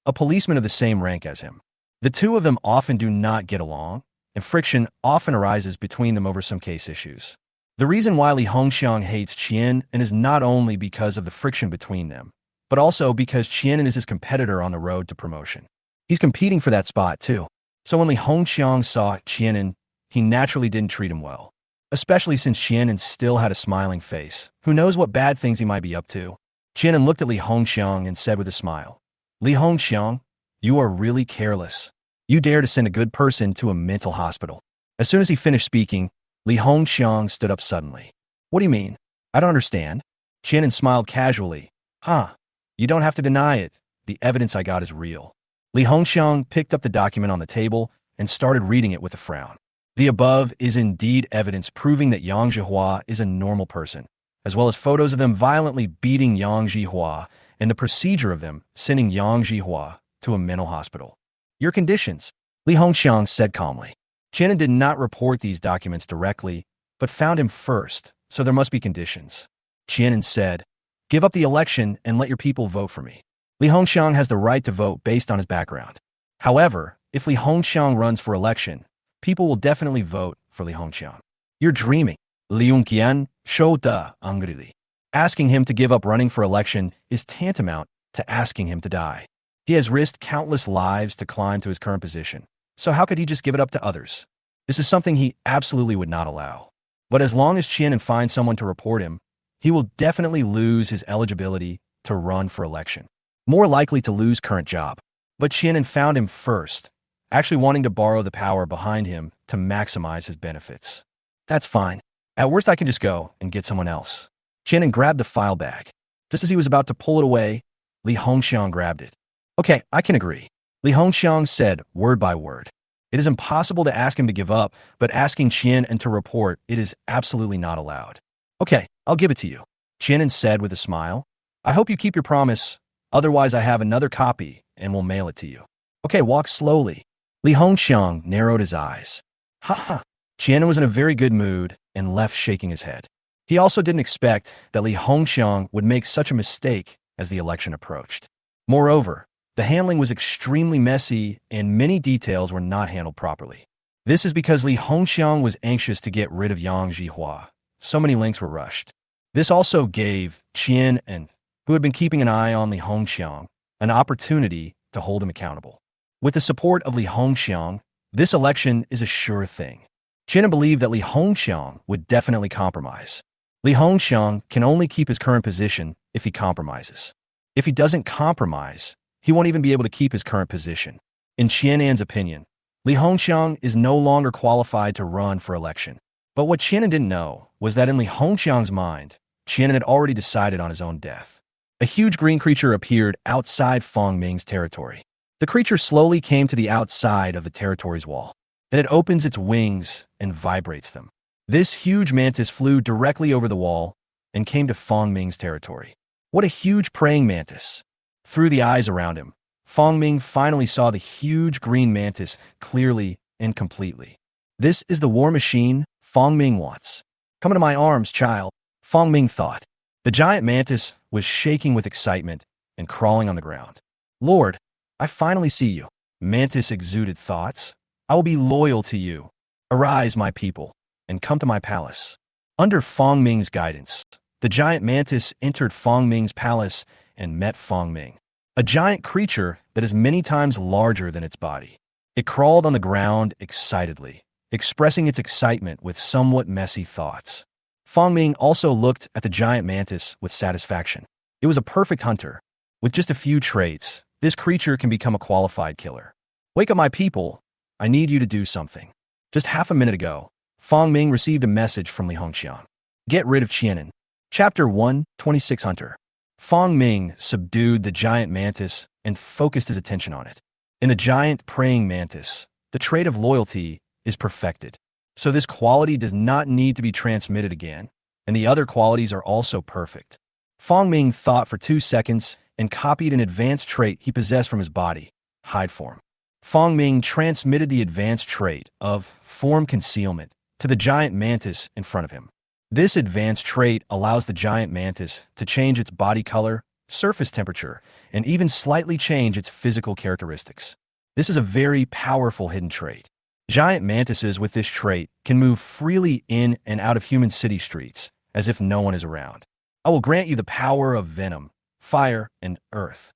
a policeman of the same rank as him. The two of them often do not get along, and friction often arises between them over some case issues. The reason why Li Hongqiang hates Qian is not only because of the friction between them, but also because Qian is his competitor on the road to promotion. He's competing for that spot too. So when Li Hongqiang saw Qian, he naturally didn't treat him well. Especially since Qian still had a smiling face. Who knows what bad things he might be up to? Qian looked at Li Hongqiang and said with a smile, Li Hongqiang, you are really careless. You dare to send a good person to a mental hospital. As soon as he finished speaking, Li Hongqiang stood up suddenly. What do you mean? I don't understand. Qian smiled casually. You don't have to deny it. The evidence I got is real. Li Hongqiang picked up the document on the table and started reading it with a frown. The above is indeed evidence proving that Yang Zhihua is a normal person, as well as photos of them violently beating Yang Zhihua and the procedure of them sending Yang Zhihua to a mental hospital. Your conditions, Li Hongqiang said calmly. Qian did not report these documents directly, but found him first, so there must be conditions. Qian said, give up the election and let your people vote for me. Li Hongqiang has the right to vote based on his background. However, if Li Hongqiang runs for election, people will definitely vote for Li Hongqiang. You're dreaming. Liu Qian showed the angrily. Asking him to give up running for election is tantamount to asking him to die. He has risked countless lives to climb to his current position, so how could he just give it up to others? This is something he absolutely would not allow. But as long as Qianan finds someone to report him, he will definitely lose his eligibility to run for election. More likely to lose current job. But Qianan found him first, actually wanting to borrow the power behind him to maximize his benefits. That's fine. At worst, I can just go and get someone else. Qianan grabbed the file bag. Just as he was about to pull it away, Li Hongxiang grabbed it. Okay, I can agree. Li Hongxiang said word by word. It is impossible to ask him to give up, but asking Qianan to report it is absolutely not allowed. Okay, I'll give it to you, Qianan said with a smile. I hope you keep your promise, otherwise I have another copy and will mail it to you. Okay, walk slowly. Li Hongxiang narrowed his eyes. Ha ha. Qianan was in a very good mood and left shaking his head. He also didn't expect that Li Hongxiang would make such a mistake as the election approached. Moreover, the handling was extremely messy and many details were not handled properly. This is because Li Hongxiang was anxious to get rid of Yang Zhihua. So many links were rushed. This also gave Qianan, who had been keeping an eye on Li Hongxiang, an opportunity to hold him accountable. With the support of Li Hongxiang, this election is a sure thing. Qianan believed that Li Hongxiang would definitely compromise. Li Hongxiang can only keep his current position if he compromises. If he doesn't compromise, he won't even be able to keep his current position. In Qianan's opinion, Li Hongxiang is no longer qualified to run for election. But what Qianan didn't know was that in Li Hongxiang's mind, Qianan had already decided on his own death. A huge green creature appeared outside Fong Ming's territory. The creature slowly came to the outside of the territory's wall. Then it opens its wings and vibrates them. This huge mantis flew directly over the wall and came to Fong Ming's territory. What a huge praying mantis! Through the eyes around him, Fong Ming finally saw the huge green mantis clearly and completely. This is the war machine Fong Ming wants. Come into my arms, child, Fong Ming thought. The giant mantis was shaking with excitement and crawling on the ground. Lord, I finally see you. Mantis exuded thoughts. I will be loyal to you. Arise, my people, and come to my palace. Under Fong Ming's guidance, the giant mantis entered Fong Ming's palace and met Fong Ming, a giant creature that is many times larger than its body. It crawled on the ground excitedly, expressing its excitement with somewhat messy thoughts. Fong Ming also looked at the giant mantis with satisfaction. It was a perfect hunter. With just a few traits, this creature can become a qualified killer. Wake up, my people. I need you to do something. Just half a minute ago, Fong Ming received a message from Li Hongxiang. Get rid of Qianan. Chapter 1, 26 Hunter. Fong Ming subdued the giant mantis and focused his attention on it. In the giant praying mantis, the trait of loyalty is perfected. So this quality does not need to be transmitted again, and the other qualities are also perfect. Fong Ming thought for 2 seconds and copied an advanced trait he possessed from his body, hide form. Fong Ming transmitted the advanced trait of form concealment to the giant mantis in front of him. This advanced trait allows the giant mantis to change its body color, surface temperature, and even slightly change its physical characteristics. This is a very powerful hidden trait. Giant mantises with this trait can move freely in and out of human city streets, as if no one is around. I will grant you the power of venom, fire, and earth.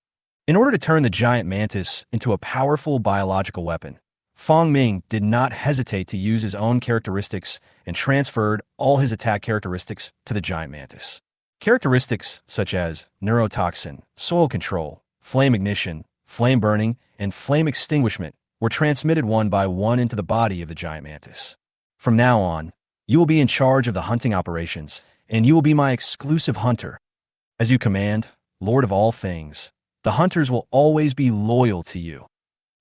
In order to turn the giant mantis into a powerful biological weapon, Fong Ming did not hesitate to use his own characteristics and transferred all his attack characteristics to the giant mantis. Characteristics such as neurotoxin, soil control, flame ignition, flame burning, and flame extinguishment were transmitted one by one into the body of the giant mantis. From now on, you will be in charge of the hunting operations, and you will be my exclusive hunter. As you command, Lord of all things, the hunters will always be loyal to you.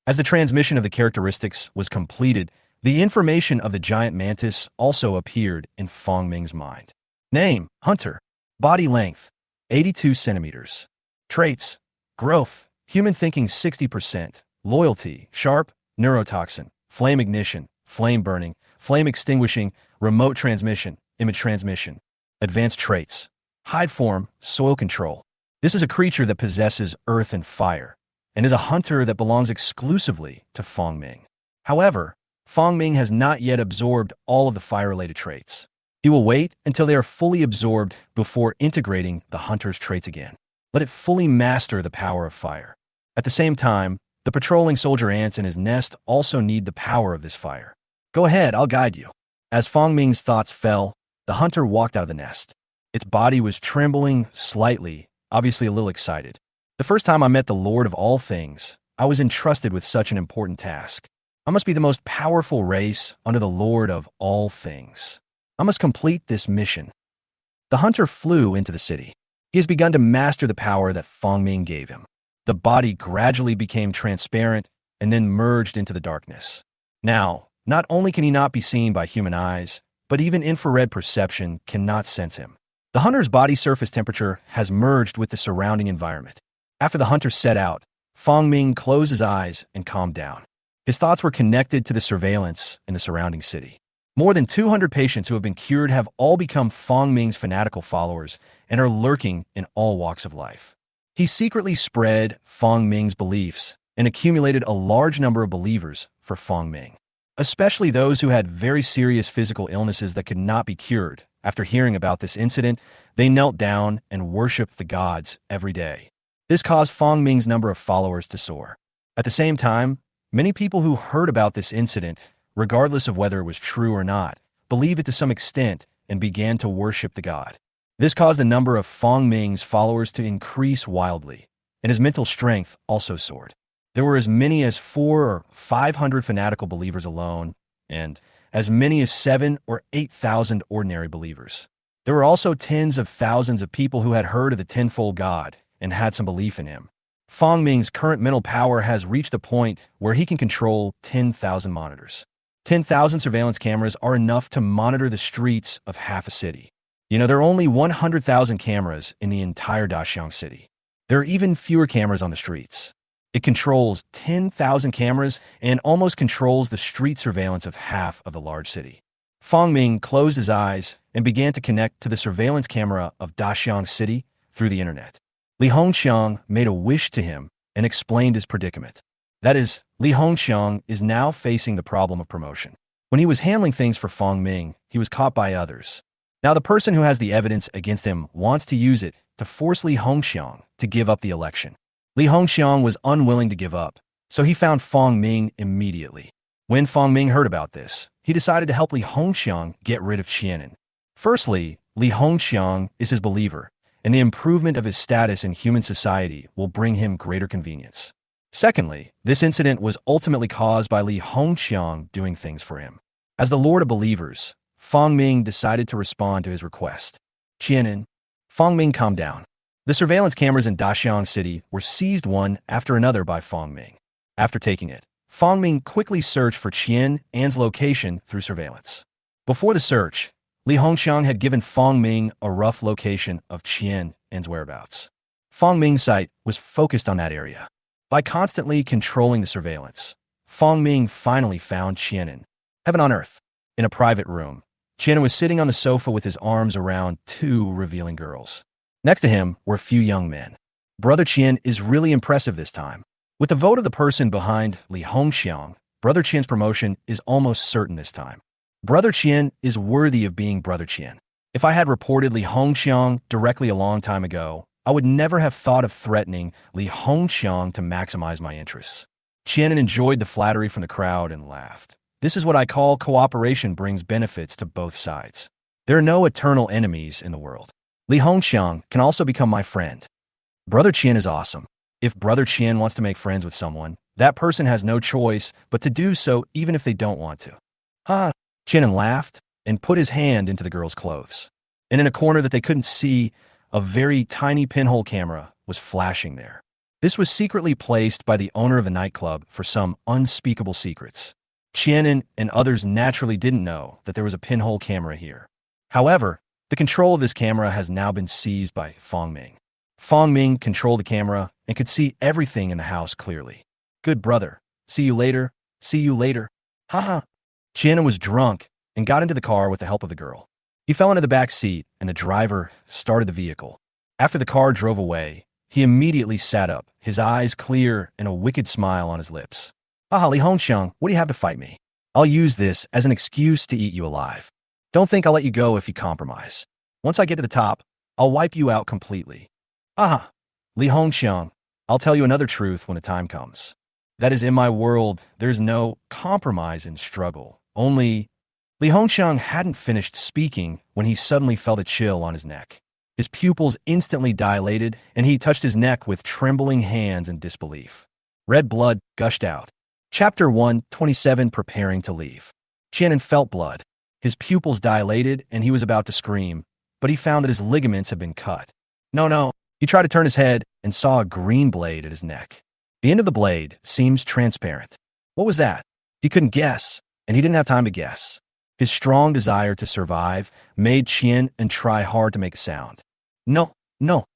As the transmission of the characteristics was completed, the information of the giant mantis also appeared in Fong Ming's mind. Name, Hunter. Body length, 82 centimeters. Traits, growth, human thinking 60%. Loyalty, sharp, neurotoxin, flame ignition, flame burning, flame extinguishing, remote transmission, image transmission. Advanced traits, hide form, soil control. This is a creature that possesses earth and fire, and is a hunter that belongs exclusively to Fong Ming. However, Fong Ming has not yet absorbed all of the fire-related traits. He will wait until they are fully absorbed before integrating the hunter's traits again. Let it fully master the power of fire. At the same time, the patrolling soldier ants in his nest also need the power of this fire. Go ahead, I'll guide you. As Fong Ming's thoughts fell, The hunter walked out of the nest. Its body was trembling slightly, obviously a little excited. The first time I met the Lord of all things, I was entrusted with such an important task. I must be the most powerful race under the Lord of all things. I must complete this mission. The hunter flew into the city. He has begun to master the power that Fong Ming gave him. The body gradually became transparent and then merged into the darkness. Now, not only can he not be seen by human eyes, but even infrared perception cannot sense him. The hunter's body surface temperature has merged with the surrounding environment. After the hunter set out, Fong Ming closed his eyes and calmed down. His thoughts were connected to the surveillance in the surrounding city. More than 200 patients who have been cured have all become Fong Ming's fanatical followers and are lurking in all walks of life. He secretly spread Fong Ming's beliefs and accumulated a large number of believers for Fong Ming, especially those who had very serious physical illnesses that could not be cured. After hearing about this incident, they knelt down and worshipped the gods every day. This caused Fong Ming's number of followers to soar. At the same time, many people who heard about this incident, regardless of whether it was true or not, believed it to some extent and began to worship the god. This caused the number of Fong Ming's followers to increase wildly, and his mental strength also soared. There were as many as 400 or 500 fanatical believers alone, and as many as 7,000 or 8,000 ordinary believers. There were also tens of thousands of people who had heard of the tenfold god and had some belief in him. Fong Ming's current mental power has reached a point where he can control 10,000 monitors. 10,000 surveillance cameras are enough to monitor the streets of half a city. There are only 100,000 cameras in the entire Daxiang city. There are even fewer cameras on the streets. It controls 10,000 cameras and almost controls the street surveillance of half of the large city. Fong Ming closed his eyes and began to connect to the surveillance camera of Daxiang city through the internet. Li Hongxiang made a wish to him and explained his predicament. That is, Li Hongxiang is now facing the problem of promotion. When he was handling things for Fong Ming, he was caught by others. Now the person who has the evidence against him wants to use it to force Li Hongxiang to give up the election. Li Hongxiang was unwilling to give up, so he found Fong Ming immediately. When Fong Ming heard about this, he decided to help Li Hongxiang get rid of Qianin. Firstly, Li Hongxiang is his believer, and the improvement of his status in human society will bring him greater convenience. Secondly, this incident was ultimately caused by Li Hongxiang doing things for him. As the Lord of Believers, Fong Ming decided to respond to his request. Qianin. Fong Ming calmed down. The surveillance cameras in Daxiang City were seized one after another by Fong Ming. After taking it, Fong Ming quickly searched for Qian's location through surveillance. Before the search, Li Hongxiang had given Fong Ming a rough location of Qian's whereabouts. Fong Ming's sight was focused on that area. By constantly controlling the surveillance, Fong Ming finally found Qianin. Heaven on earth. In a private room, Qianin was sitting on the sofa with his arms around two revealing girls. Next to him were a few young men. Brother Qian is really impressive this time. With the vote of the person behind Li Hongxiang, Brother Qian's promotion is almost certain this time. Brother Qian is worthy of being Brother Qian. If I had reported Li Hongxiang directly a long time ago, I would never have thought of threatening Li Hongxiang to maximize my interests. Qianin enjoyed the flattery from the crowd and laughed. This is what I call cooperation brings benefits to both sides. There are no eternal enemies in the world. Li Hongxiang can also become my friend. Brother Qian is awesome. If Brother Qian wants to make friends with someone, that person has no choice but to do so even if they don't want to. Ha! Qianin laughed and put his hand into the girl's clothes. And in a corner that they couldn't see, a very tiny pinhole camera was flashing there. This was secretly placed by the owner of the nightclub for some unspeakable secrets. Qianin and others naturally didn't know that there was a pinhole camera here. However, the control of this camera has now been seized by Fong Ming. Fong Ming controlled the camera and could see everything in the house clearly. Good brother. See you later. See you later. Haha. Qianin was drunk and got into the car with the help of the girl. He fell into the back seat and the driver started the vehicle. After the car drove away, he immediately sat up, his eyes clear and a wicked smile on his lips. Haha, Li Hongxiang, what do you have to fight me? I'll use this as an excuse to eat you alive. Don't think I'll let you go if you compromise. Once I get to the top, I'll wipe you out completely. Aha, Li Hongxiang, I'll tell you another truth when the time comes. That is, in my world, there's no compromise in struggle, only Li Hongxiang hadn't finished speaking when he suddenly felt a chill on his neck. His pupils instantly dilated, and he touched his neck with trembling hands in disbelief. Red blood gushed out. Chapter 127: Preparing to Leave. Qianan felt blood. His pupils dilated, and he was about to scream, but he found that his ligaments had been cut. No, no. He tried to turn his head and saw a green blade at his neck. The end of the blade seemed transparent. What was that? He couldn't guess, and he didn't have time to guess. His strong desire to survive made Qianan try hard to make a sound. No, no.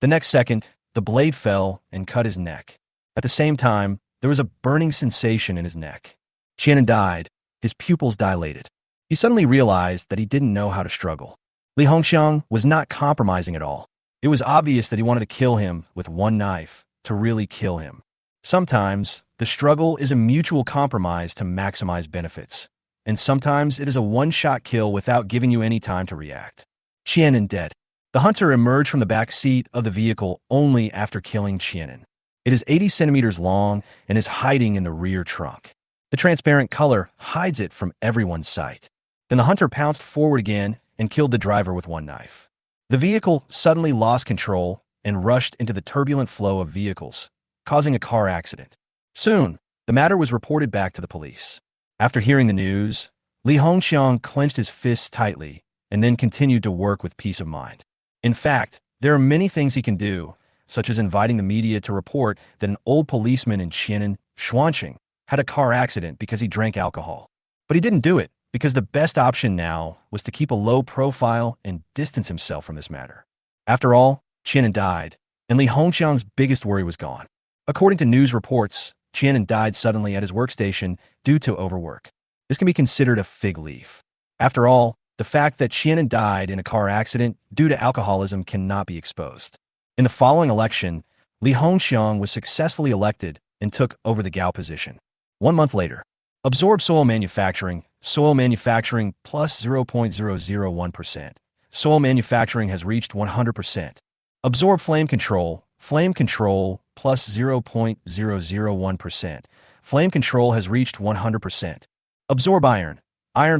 The next second, the blade fell and cut his neck. At the same time, there was a burning sensation in his neck. Qianan died. His pupils dilated. He suddenly realized that he didn't know how to struggle. Li Hongxiang was not compromising at all. It was obvious that he wanted to kill him with one knife, to really kill him. Sometimes, the struggle is a mutual compromise to maximize benefits. And sometimes it is a one-shot kill without giving you any time to react. Qianan dead. The hunter emerged from the back seat of the vehicle only after killing Qianan. It is 80 centimeters long and is hiding in the rear trunk. The transparent color hides it from everyone's sight. Then the hunter pounced forward again and killed the driver with one knife. The vehicle suddenly lost control and rushed into the turbulent flow of vehicles, causing a car accident. Soon, the matter was reported back to the police. After hearing the news, Li Hongxiang clenched his fists tightly and then continued to work with peace of mind. In fact, there are many things he can do, such as inviting the media to report that an old policeman in Qianan, Xuanqing, had a car accident because he drank alcohol. But he didn't do it because the best option now was to keep a low profile and distance himself from this matter. After all, Qianan died, and Li Hongxiang's biggest worry was gone. According to news reports, Qianan died suddenly at his workstation due to overwork. This can be considered a fig leaf. After all, the fact that Qianan died in a car accident due to alcoholism cannot be exposed. In the following election, Li Hongxiang was successfully elected and took over the Gao position. 1 month later, absorb soil manufacturing plus 0.001%. Soil manufacturing has reached 100%. Absorb flame control plus 0.001%. Flame control has reached 100%. Absorb iron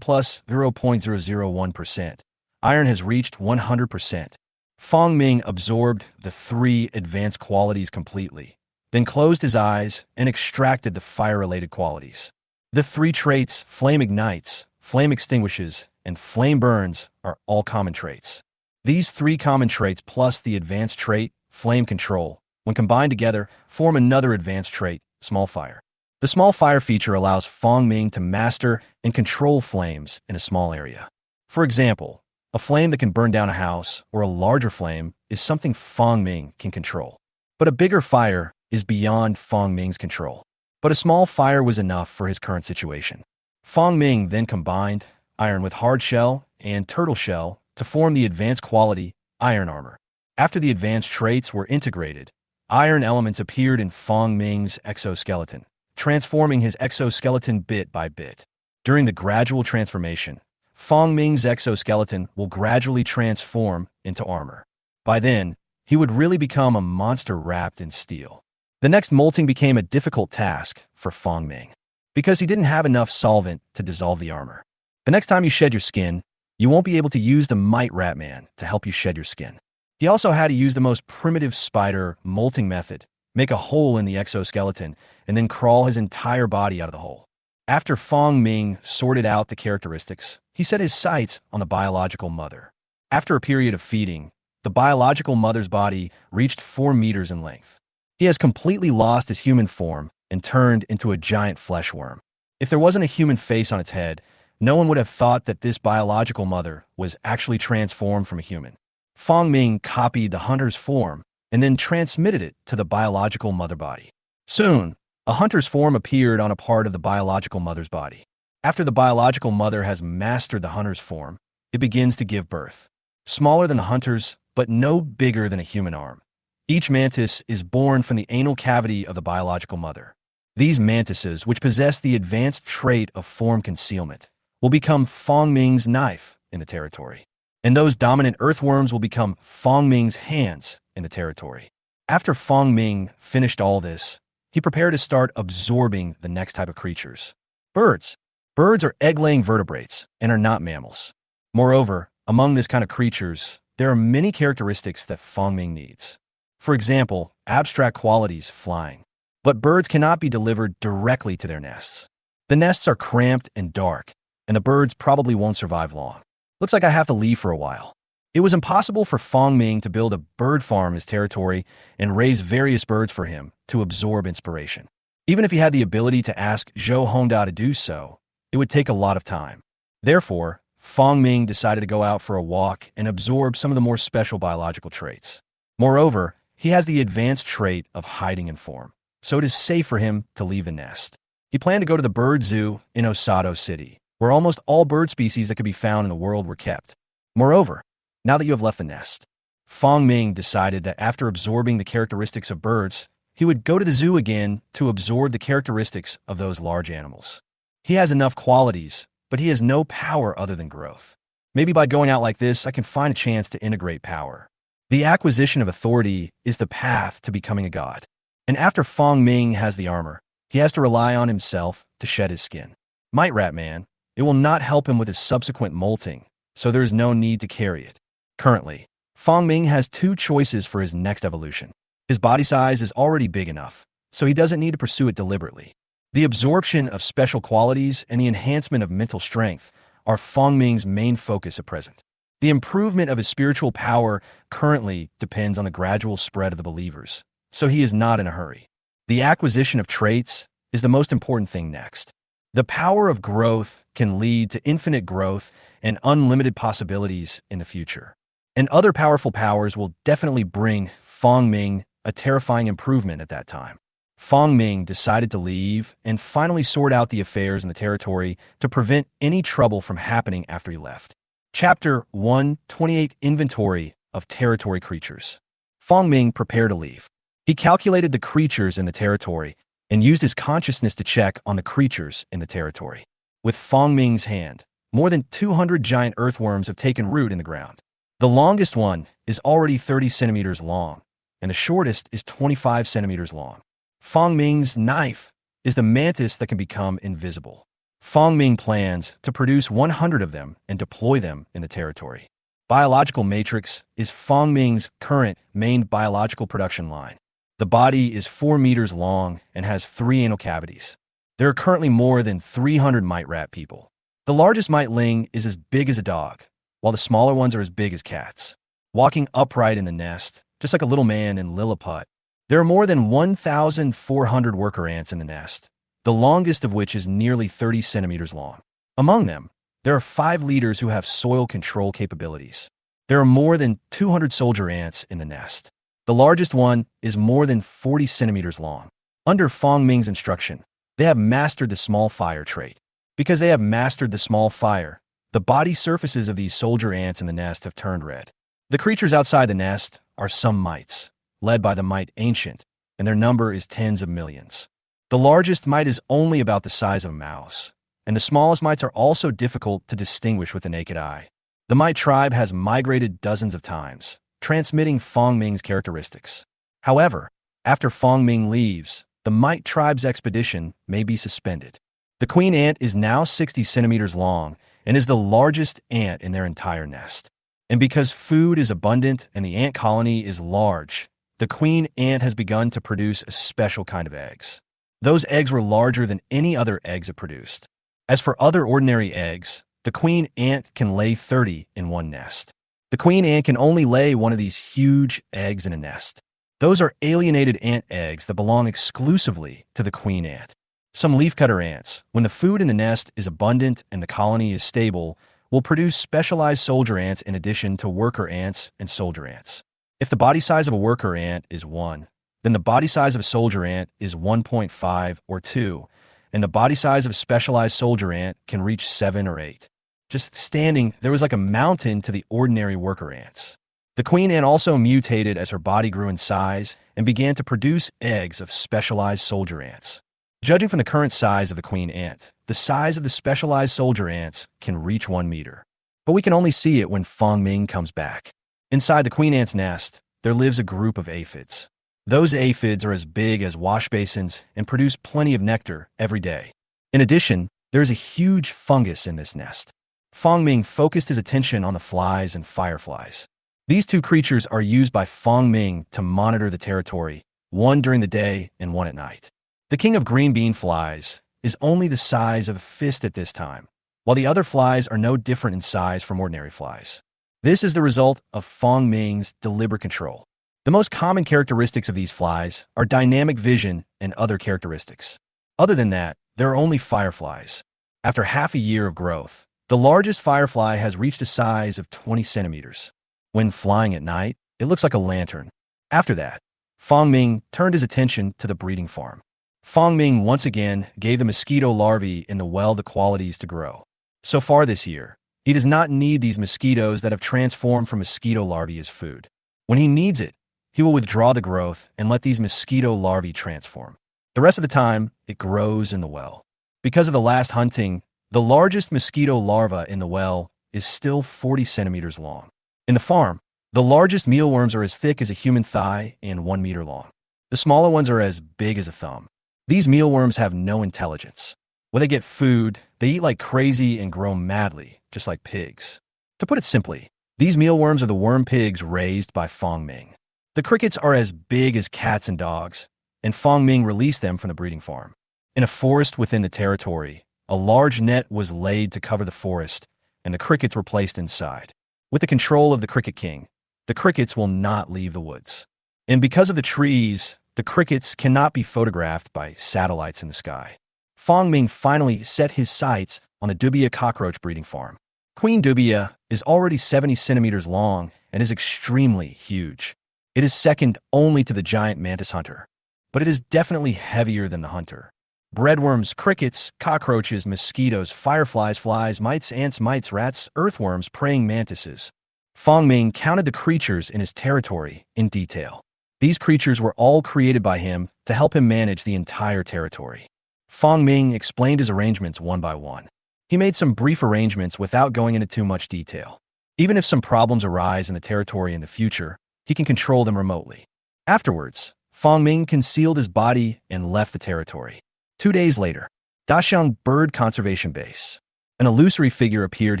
plus 0.001%. Iron has reached 100%. Fong Ming absorbed the 3 advanced qualities completely, then closed his eyes and extracted the fire-related qualities. The 3 traits, flame ignites, flame extinguishes, and flame burns, are all common traits. These 3 common traits plus the advanced trait, flame control, when combined together, form another advanced trait, small fire. The small fire feature allows Fong Ming to master and control flames in a small area. For example, a flame that can burn down a house or a larger flame is something Fong Ming can control. But a bigger fire is beyond Fong Ming's control. But a small fire was enough for his current situation. Fong Ming then combined iron with hard shell and turtle shell to form the advanced quality, iron armor. After the advanced traits were integrated, iron elements appeared in Fong Ming's exoskeleton, transforming his exoskeleton bit by bit. During the gradual transformation, Fong Ming's exoskeleton will gradually transform into armor. By then, he would really become a monster wrapped in steel. The next molting became a difficult task for Fong Ming, because he didn't have enough solvent to dissolve the armor. The next time you shed your skin, you won't be able to use the Might Rat Man to help you shed your skin. He also had to use the most primitive spider molting method, make a hole in the exoskeleton, and then crawl his entire body out of the hole. After Fong Ming sorted out the characteristics, he set his sights on the biological mother. After a period of feeding, the biological mother's body reached 4 meters in length. He has completely lost his human form and turned into a giant flesh worm. If there wasn't a human face on its head, no one would have thought that this biological mother was actually transformed from a human. Fong Ming copied the hunter's form and then transmitted it to the biological mother body. Soon, a hunter's form appeared on a part of the biological mother's body. After the biological mother has mastered the hunter's form, it begins to give birth. Smaller than the hunter's, but no bigger than a human arm. Each mantis is born from the anal cavity of the biological mother. These mantises, which possess the advanced trait of form concealment, will become Fong Ming's knife in the territory. And those dominant earthworms will become Fong Ming's hands in the territory. After Fong Ming finished all this, he prepared to start absorbing the next type of creatures. Birds. Birds are egg-laying vertebrates and are not mammals. Moreover, among this kind of creatures, there are many characteristics that Fangming needs. For example, abstract qualities, flying. But birds cannot be delivered directly to their nests. The nests are cramped and dark, and the birds probably won't survive long. Looks like I have to leave for a while. It was impossible for Fangming to build a bird farm in his territory and raise various birds for him to absorb inspiration. Even if he had the ability to ask Zhou Hongda to do so, it would take a lot of time. Therefore, Fangming decided to go out for a walk and absorb some of the more special biological traits. Moreover, he has the advanced trait of hiding in form, so it is safe for him to leave the nest. He planned to go to the bird zoo in Osato City, where almost all bird species that could be found in the world were kept. Moreover, now that you have left the nest, Fangming decided that after absorbing the characteristics of birds, he would go to the zoo again to absorb the characteristics of those large animals. He has enough qualities, but he has no power other than growth. Maybe by going out like this, I can find a chance to integrate power. The acquisition of authority is the path to becoming a god. And after Fangming has the armor, he has to rely on himself to shed his skin. Might Rat Man, it will not help him with his subsequent molting, so there is no need to carry it. Currently, Fangming has two choices for his next evolution. His body size is already big enough, so he doesn't need to pursue it deliberately. The absorption of special qualities and the enhancement of mental strength are Fangming's main focus at present. The improvement of his spiritual power currently depends on the gradual spread of the believers, so he is not in a hurry. The acquisition of traits is the most important thing next. The power of growth can lead to infinite growth and unlimited possibilities in the future. And other powerful powers will definitely bring Fangming a terrifying improvement at that time. Fangming decided to leave and finally sort out the affairs in the territory to prevent any trouble from happening after he left. Chapter 128 Inventory of Territory Creatures. Fangming prepared to leave. He calculated the creatures in the territory and used his consciousness to check on the creatures in the territory. With Fangming's hand, more than 200 giant earthworms have taken root in the ground. The longest one is already 30 centimeters long, and the shortest is 25 centimeters long. Fangming's knife is the mantis that can become invisible. Fangming plans to produce 100 of them and deploy them in the territory. Biological matrix is Fangming's current main biological production line. The body is 4 meters long and has 3 anal cavities. There are currently more than 300 mite rat people. The largest miteling is as big as a dog, while the smaller ones are as big as cats. Walking upright in the nest, just like a little man in Lilliput, there are more than 1,400 worker ants in the nest, the longest of which is nearly 30 centimeters long. Among them, there are 5 leaders who have soil control capabilities. There are more than 200 soldier ants in the nest. The largest one is more than 40 centimeters long. Under Fangming's instruction, they have mastered the small fire trait. Because they have mastered the small fire, the body surfaces of these soldier ants in the nest have turned red. The creatures outside the nest are some mites, led by the mite ancient, and their number is tens of millions. The largest mite is only about the size of a mouse, and the smallest mites are also difficult to distinguish with the naked eye. The mite tribe has migrated dozens of times, transmitting Fangming's characteristics. However, after Fangming leaves, the mite tribe's expedition may be suspended. The queen ant is now 60 centimeters long and is the largest ant in their entire nest. And because food is abundant and the ant colony is large, the queen ant has begun to produce a special kind of eggs. Those eggs were larger than any other eggs it produced. As for other ordinary eggs, the queen ant can lay 30 in one nest. The queen ant can only lay one of these huge eggs in a nest. Those are alienated ant eggs that belong exclusively to the queen ant. Some leafcutter ants, when the food in the nest is abundant and the colony is stable, will produce specialized soldier ants in addition to worker ants and soldier ants. If the body size of a worker ant is 1, then the body size of a soldier ant is 1.5 or 2, and the body size of a specialized soldier ant can reach 7 or 8. Just standing, there was like a mountain to the ordinary worker ants. The queen ant also mutated as her body grew in size and began to produce eggs of specialized soldier ants. Judging from the current size of the queen ant, the size of the specialized soldier ants can reach 1 meter. But we can only see it when Fangming comes back. Inside the queen ant's nest, there lives a group of aphids. Those aphids are as big as wash basins and produce plenty of nectar every day. In addition, There is a huge fungus in this nest. Fong Ming focused his attention on the flies and fireflies. These two creatures are used by Fong Ming to monitor the territory, one during the day and one at night. The king of green bean flies is only the size of a fist at this time, while the other flies are no different in size from ordinary flies. This is the result of Fong Ming's deliberate control. The most common characteristics of these flies are dynamic vision and other characteristics. Other than that, there are only fireflies. After half a year of growth, the largest firefly has reached a size of 20 centimeters. When flying at night, it looks like a lantern. After that, Fong Ming turned his attention to the breeding farm. Fong Ming once again gave the mosquito larvae in the well the qualities to grow. So far this year, he does not need these mosquitoes that have transformed from mosquito larvae as food. When he needs it, he will withdraw the growth and let these mosquito larvae transform. The rest of the time, it grows in the well. Because of the last hunting, the largest mosquito larva in the well is still 40 centimeters long. In the farm, the largest mealworms are as thick as a human thigh and 1 meter long. The smaller ones are as big as a thumb. These mealworms have no intelligence. When they get food, they eat like crazy and grow madly, just like pigs. To put it simply, these mealworms are the worm pigs raised by Fong Ming. The crickets are as big as cats and dogs, and Fong Ming released them from the breeding farm. In a forest within the territory, a large net was laid to cover the forest, and the crickets were placed inside. With the control of the Cricket King, the crickets will not leave the woods. And because of the trees, the crickets cannot be photographed by satellites in the sky. Fong Ming finally set his sights on the dubia cockroach breeding farm. Queen dubia is already 70 centimeters long and is extremely huge. It is second only to the giant mantis hunter, but it is definitely heavier than the hunter. Breadworms, crickets, cockroaches, mosquitoes, fireflies, flies, mites, ants, mites, rats, earthworms, praying mantises. Fong Ming counted the creatures in his territory in detail. These creatures were all created by him to help him manage the entire territory. Fong Ming explained his arrangements one by one. He made some brief arrangements without going into too much detail. Even if some problems arise in the territory in the future, he can control them remotely. Afterwards, Fong Ming concealed his body and left the territory. 2 days later, Daxiang Bird Conservation Base. An illusory figure appeared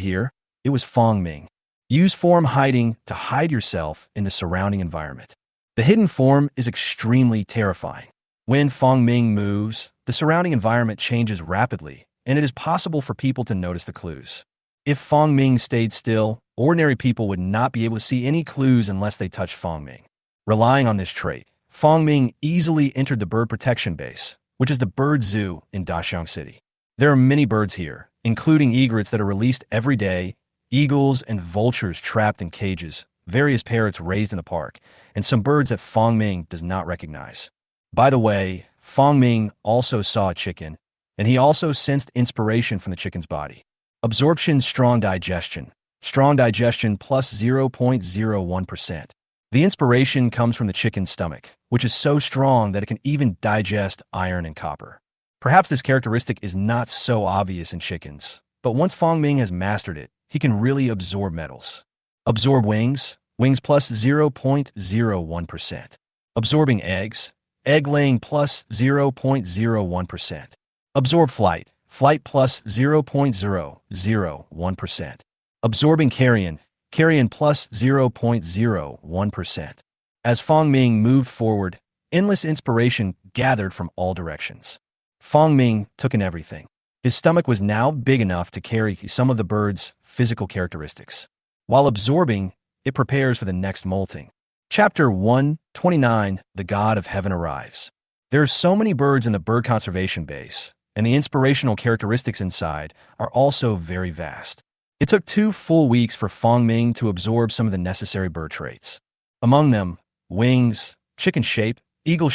here. It was Fong Ming. Use form hiding to hide yourself in the surrounding environment. The hidden form is extremely terrifying. When Fong Ming moves, the surrounding environment changes rapidly, and it is possible for people to notice the clues. If Fong Ming stayed still, ordinary people would not be able to see any clues unless they touched Fong Ming. Relying on this trait, Fong Ming easily entered the bird protection base, which is the bird zoo in Daxiang City. There are many birds here, including egrets that are released every day, eagles and vultures trapped in cages, various parrots raised in the park, and some birds that Fong Ming does not recognize. By the way, Fong Ming also saw a chicken, and he also sensed inspiration from the chicken's body. Absorption, strong digestion. Strong digestion plus 0.01%. The inspiration comes from the chicken's stomach, which is so strong that it can even digest iron and copper. Perhaps this characteristic is not so obvious in chickens, but once Fong Ming has mastered it, he can really absorb metals. Absorb wings. Wings plus 0.01%. Absorbing eggs. Egg laying plus 0.01%. Absorb flight. Flight plus 0.001%. Absorbing carrion. Carrion plus 0.01%. As Fong Ming moved forward, endless inspiration gathered from all directions. Fong Ming took in everything. His stomach was now big enough to carry some of the bird's physical characteristics. While absorbing, it prepares for the next molting. Chapter 129, The God of Heaven Arrives. There are so many birds in the bird conservation base, and the inspirational characteristics inside are also very vast. It took 2 full weeks for Fong Ming to absorb some of the necessary bird traits. Among them, wings, chicken shape, eagle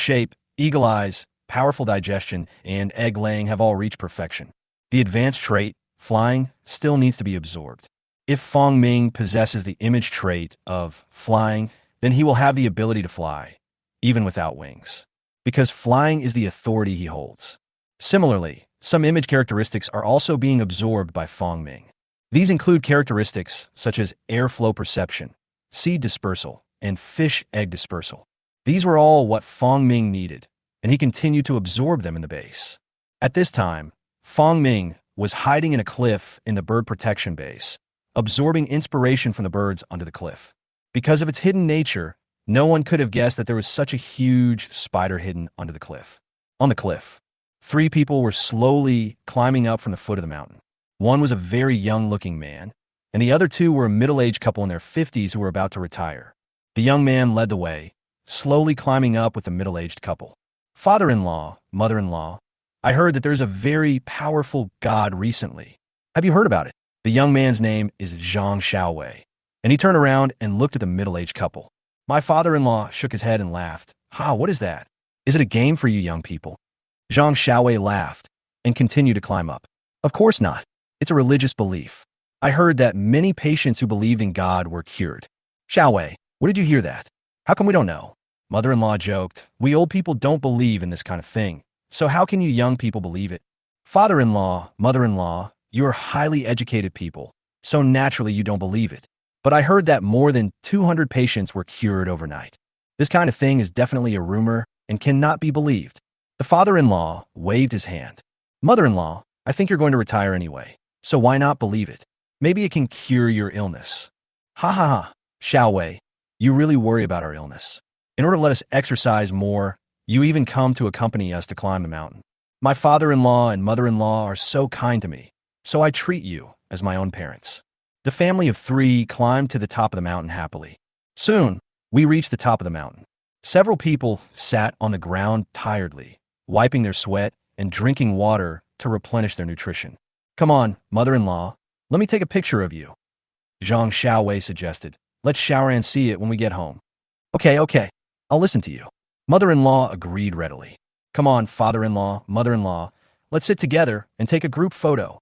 eyes, powerful digestion, and egg laying have all reached perfection. The advanced trait, flying, still needs to be absorbed. If Fong Ming possesses the image trait of flying, then he will have the ability to fly, even without wings, because flying is the authority he holds. Similarly, some image characteristics are also being absorbed by Fong Ming. These include characteristics such as airflow perception, seed dispersal, and fish egg dispersal. These were all what Fong Ming needed, and he continued to absorb them in the base. At this time, Fong Ming was hiding in a cliff in the bird protection base, absorbing inspiration from the birds under the cliff. Because of its hidden nature, no one could have guessed that there was such a huge spider hidden under the cliff. On the cliff, 3 people were slowly climbing up from the foot of the mountain. One was a very young-looking man, and the other 2 were a middle-aged couple in their 50s who were about to retire. The young man led the way, slowly climbing up with the middle-aged couple. Father-in-law, mother-in-law, I heard that there's a very powerful god recently. Have you heard about it? The young man's name is Zhang Xiaowei, and he turned around and looked at the middle-aged couple. My father-in-law shook his head and laughed. Ha, what is that? Is it a game for you young people? Zhang Xiaowei laughed and continued to climb up. Of course not. It's a religious belief. I heard that many patients who believed in God were cured. Xiaowei, where did you hear that? How come we don't know? Mother-in-law joked, we old people don't believe in this kind of thing, so how can you young people believe it? Father-in-law, mother-in-law, you are highly educated people, so naturally you don't believe it. But I heard that more than 200 patients were cured overnight. This kind of thing is definitely a rumor and cannot be believed. The father-in-law waved his hand. Mother-in-law, I think you're going to retire anyway, so why not believe it? Maybe it can cure your illness. Ha ha ha, Xiaowei, you really worry about our illness. In order to let us exercise more, you even come to accompany us to climb the mountain. My father-in-law and mother-in-law are so kind to me, so I treat you as my own parents. The family of 3 climbed to the top of the mountain happily. Soon, we reached the top of the mountain. Several people sat on the ground tiredly, wiping their sweat and drinking water to replenish their nutrition. Come on, mother-in-law, let me take a picture of you. Zhang Xiaowei suggested. Let's shower and see it when we get home. Okay, I'll listen to you. Mother-in-law agreed readily. Come on, father-in-law, mother-in-law, let's sit together and take a group photo.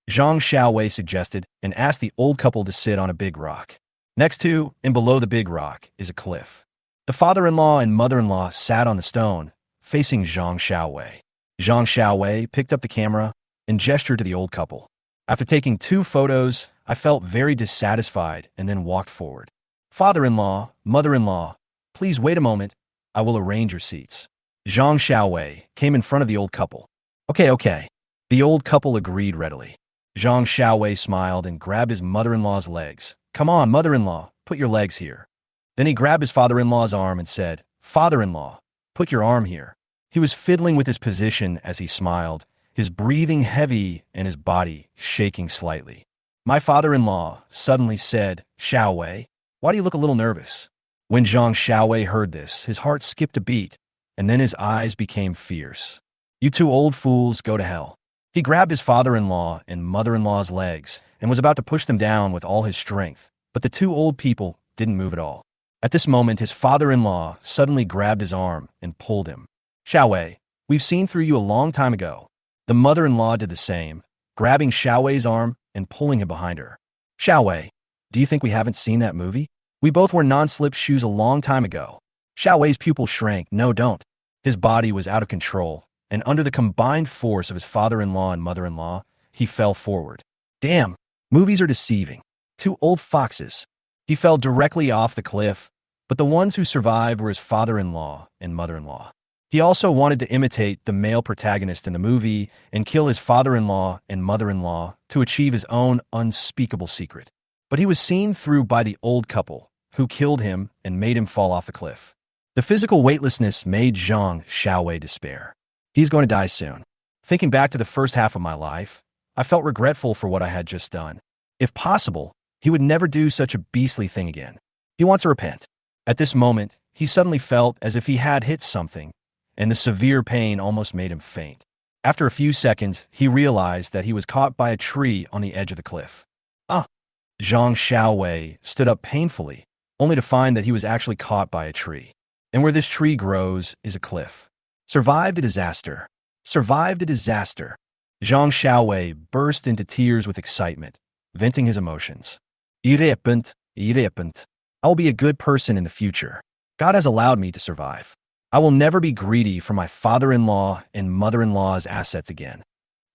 Zhang Xiaowei suggested and asked the old couple to sit on a big rock. Next to and below the big rock is a cliff. The father-in-law and mother-in-law sat on the stone, facing Zhang Xiaowei. Zhang Xiaowei picked up the camera and gestured to the old couple. After taking 2 photos, I felt very dissatisfied and then walked forward. Father-in-law, mother-in-law, please wait a moment. I will arrange your seats. Zhang Xiaowei came in front of the old couple. Okay. The old couple agreed readily. Zhang Xiaowei smiled and grabbed his mother-in-law's legs. Come on, mother-in-law, put your legs here. Then he grabbed his father-in-law's arm and said, Father-in-law, put your arm here. He was fiddling with his position as he smiled, his breathing heavy and his body shaking slightly. My father-in-law suddenly said, Xiaowei, why do you look a little nervous? When Zhang Xiaowei heard this, his heart skipped a beat, and then his eyes became fierce. You 2 old fools, go to hell. He grabbed his father-in-law and mother-in-law's legs and was about to push them down with all his strength, but the 2 old people didn't move at all. At this moment, his father-in-law suddenly grabbed his arm and pulled him. Xiaowei, we've seen through you a long time ago. The mother-in-law did the same, grabbing Xiaowei's arm and pulling him behind her. Xiaowei, do you think we haven't seen that movie? We both wore non-slip shoes a long time ago. Xiaowei's pupil shrank. No, don't. His body was out of control, and under the combined force of his father-in-law and mother-in-law, he fell forward. Damn, movies are deceiving. 2 old foxes. He fell directly off the cliff, but the ones who survived were his father-in-law and mother-in-law. He also wanted to imitate the male protagonist in the movie and kill his father-in-law and mother-in-law to achieve his own unspeakable secret. But he was seen through by the old couple, who killed him and made him fall off the cliff. The physical weightlessness made Zhang Xiaowei despair. He's going to die soon. Thinking back to the first half of my life, I felt regretful for what I had just done. If possible, he would never do such a beastly thing again. He wants to repent. At this moment, he suddenly felt as if he had hit something, and the severe pain almost made him faint. After a few seconds, he realized that he was caught by a tree on the edge of the cliff. Zhang Xiaowei stood up painfully, only to find that he was actually caught by a tree. And where this tree grows is a cliff. Survived a disaster. Survived a disaster. Zhang Xiaowei burst into tears with excitement, venting his emotions. Irrepent. I will be a good person in the future. God has allowed me to survive. I will never be greedy for my father-in-law and mother-in-law's assets again.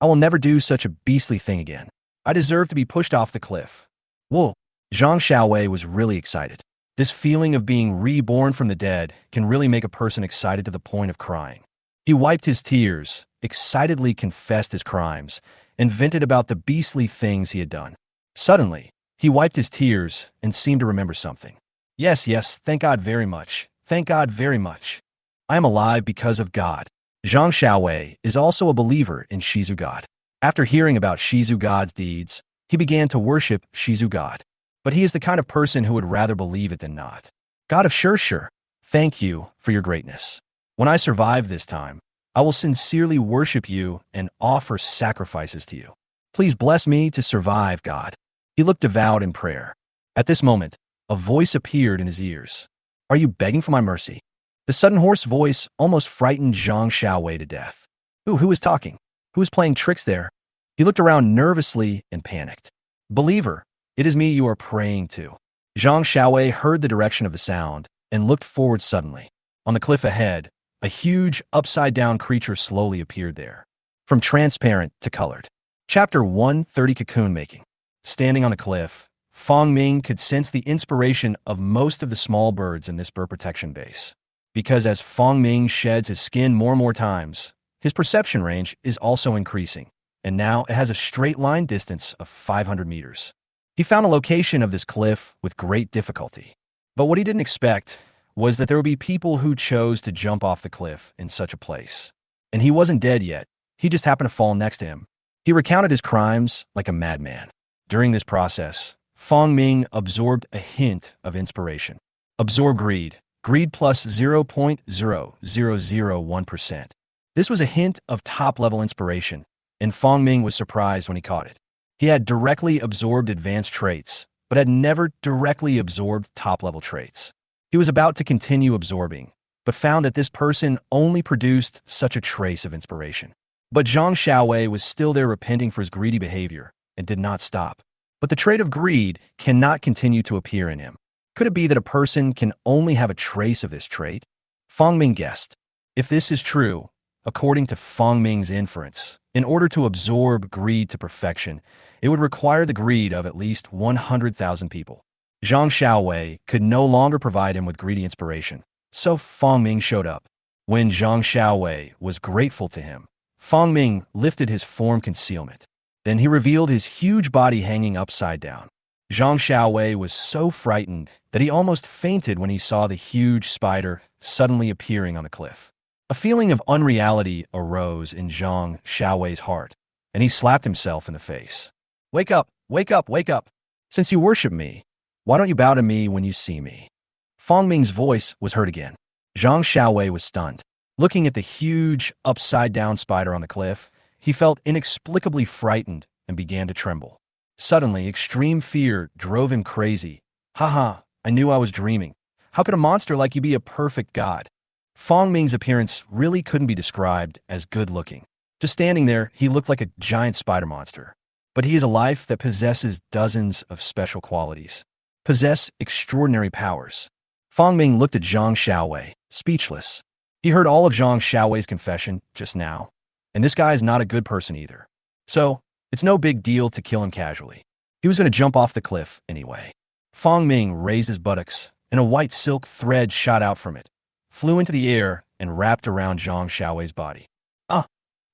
I will never do such a beastly thing again. I deserve to be pushed off the cliff. Whoa! Zhang Xiaowei was really excited. This feeling of being reborn from the dead can really make a person excited to the point of crying. He wiped his tears, excitedly confessed his crimes, and vented about the beastly things he had done. Suddenly, he wiped his tears and seemed to remember something. Yes, yes, thank God very much. Thank God very much. I am alive because of God. Zhang Xiaowei is also a believer in Shizu God. After hearing about Shizu God's deeds, he began to worship Shizu God. But he is the kind of person who would rather believe it than not. God of sure, thank you for your greatness. When I survive this time, I will sincerely worship you and offer sacrifices to you. Please bless me to survive, God. He looked devout in prayer. At this moment, a voice appeared in his ears. Are you begging for my mercy? The sudden hoarse voice almost frightened Zhang Xiaowei to death. Who is talking? Who is playing tricks there? He looked around nervously and panicked. Believer, it is me you are praying to. Zhang Xiaowei heard the direction of the sound and looked forward suddenly. On the cliff ahead, a huge, upside-down creature slowly appeared there. From transparent to colored. Chapter 130 Cocoon Making. Standing on the cliff, Fong Ming could sense the inspiration of most of the small birds in this bird protection base. Because as Fong Ming sheds his skin more and more times, his perception range is also increasing, and now it has a straight line distance of 500 meters. He found a location of this cliff with great difficulty. But what he didn't expect was that there would be people who chose to jump off the cliff in such a place. And he wasn't dead yet, he just happened to fall next to him. He recounted his crimes like a madman. During this process, Fong Ming absorbed a hint of inspiration. Absorb greed. Greed plus 0.0001%. This was a hint of top-level inspiration, and Fong Ming was surprised when he caught it. He had directly absorbed advanced traits, but had never directly absorbed top-level traits. He was about to continue absorbing, but found that this person only produced such a trace of inspiration. But Zhang Xiaowei was still there repenting for his greedy behavior and did not stop. But the trait of greed cannot continue to appear in him. Could it be that a person can only have a trace of this trait? Fong Ming guessed. If this is true, according to Fong Ming's inference, in order to absorb greed to perfection, it would require the greed of at least 100,000 people. Zhang Xiaowei could no longer provide him with greedy inspiration, so Fong Ming showed up. When Zhang Xiaowei was grateful to him, Fong Ming lifted his form concealment. Then he revealed his huge body hanging upside down. Zhang Xiaowei was so frightened that he almost fainted when he saw the huge spider suddenly appearing on the cliff. A feeling of unreality arose in Zhang Xiaowei's heart, and he slapped himself in the face. Wake up, wake up, wake up. Since you worship me, why don't you bow to me when you see me? Fong Ming's voice was heard again. Zhang Xiaowei was stunned. Looking at the huge, upside-down spider on the cliff, he felt inexplicably frightened and began to tremble. Suddenly, extreme fear drove him crazy. Haha, I knew I was dreaming. How could a monster like you be a perfect god? Fong Ming's appearance really couldn't be described as good-looking. Just standing there, he looked like a giant spider monster. But he is a life that possesses dozens of special qualities. Possess extraordinary powers. Fong Ming looked at Zhang Xiaowei, speechless. He heard all of Zhang Xiaowei's confession just now, and this guy is not a good person either. So, it's no big deal to kill him casually. He was going to jump off the cliff anyway. Fong Ming raised his buttocks, and a white silk thread shot out from it, flew into the air, and wrapped around Zhang Xiaowei's body. Ah!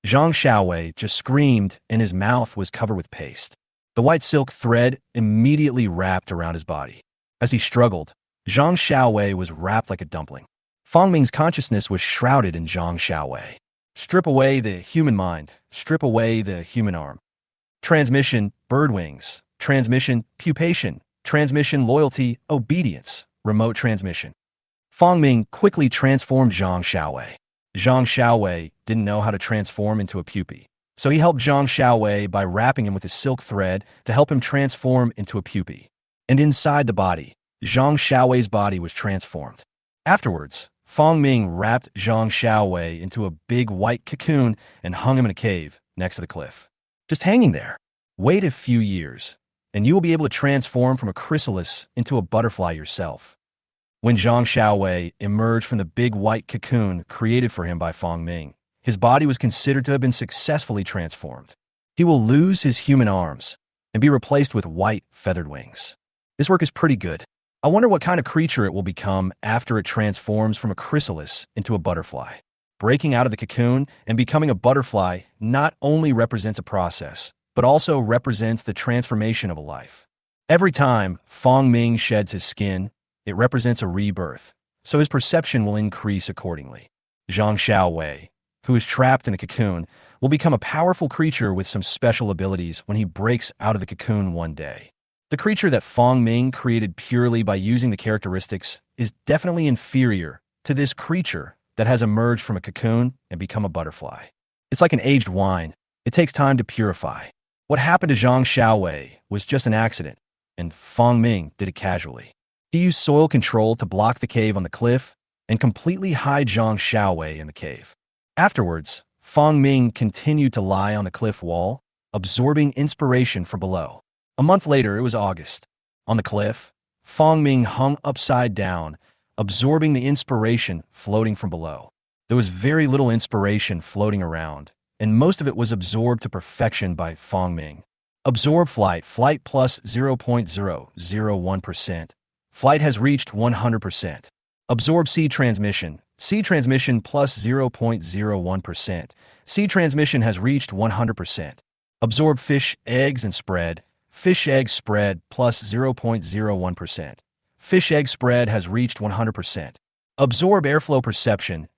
Zhang Xiaowei just screamed, and his mouth was covered with paste. The white silk thread immediately wrapped around his body. As he struggled, Zhang Xiaowei was wrapped like a dumpling. Fong Ming's consciousness was shrouded in Zhang Xiaowei. Strip away the human mind. Strip away the human arm. Transmission, bird wings. Transmission, pupation. Transmission, loyalty, obedience. Remote transmission. Fong Ming quickly transformed Zhang Xiaowei. Zhang Xiaowei didn't know how to transform into a pupae, so he helped Zhang Xiaowei by wrapping him with a silk thread to help him transform into a pupae. And inside the body, Zhang Xiaowei's body was transformed. Afterwards, Fong Ming wrapped Zhang Xiaowei into a big white cocoon and hung him in a cave next to the cliff. Just hanging there. Wait a few years, and you will be able to transform from a chrysalis into a butterfly yourself. When Zhang Xiaowei emerged from the big white cocoon created for him by Fong Ming, his body was considered to have been successfully transformed. He will lose his human arms and be replaced with white feathered wings. This work is pretty good. I wonder what kind of creature it will become after it transforms from a chrysalis into a butterfly. breaking out of the cocoon and becoming a butterfly not only represents a process, but also represents the transformation of a life. Every time Fong Ming sheds his skin, it represents a rebirth, so his perception will increase accordingly. Zhang Xiaowei, who is trapped in the cocoon, will become a powerful creature with some special abilities when he breaks out of the cocoon one day. The creature that Fong Ming created purely by using the characteristics is definitely inferior to this creature that has emerged from a cocoon and become a butterfly. It's like an aged wine. It takes time to purify. What happened to Zhang Xiaowei was just an accident, and Fong Ming did it casually. He used soil control to block the cave on the cliff and completely hide Zhang Xiaowei in the cave. Afterwards, Fong Ming continued to lie on the cliff wall, absorbing inspiration from below. A month later, it was August. On the cliff, Fong Ming hung upside down, absorbing the inspiration floating from below. There was very little inspiration floating around, and most of it was absorbed to perfection by Fong Ming. Absorb flight plus 0.001%. Flight has reached 100%. Absorb seed transmission plus 0.01%. Seed transmission has reached 100%. Absorb fish, eggs, and spread. Fish egg spread plus 0.01%. Fish egg spread has reached 100%. Absorb airflow perception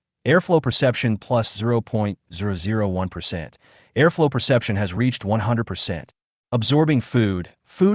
plus 0.001%. Airflow perception has reached 100%. Absorbing food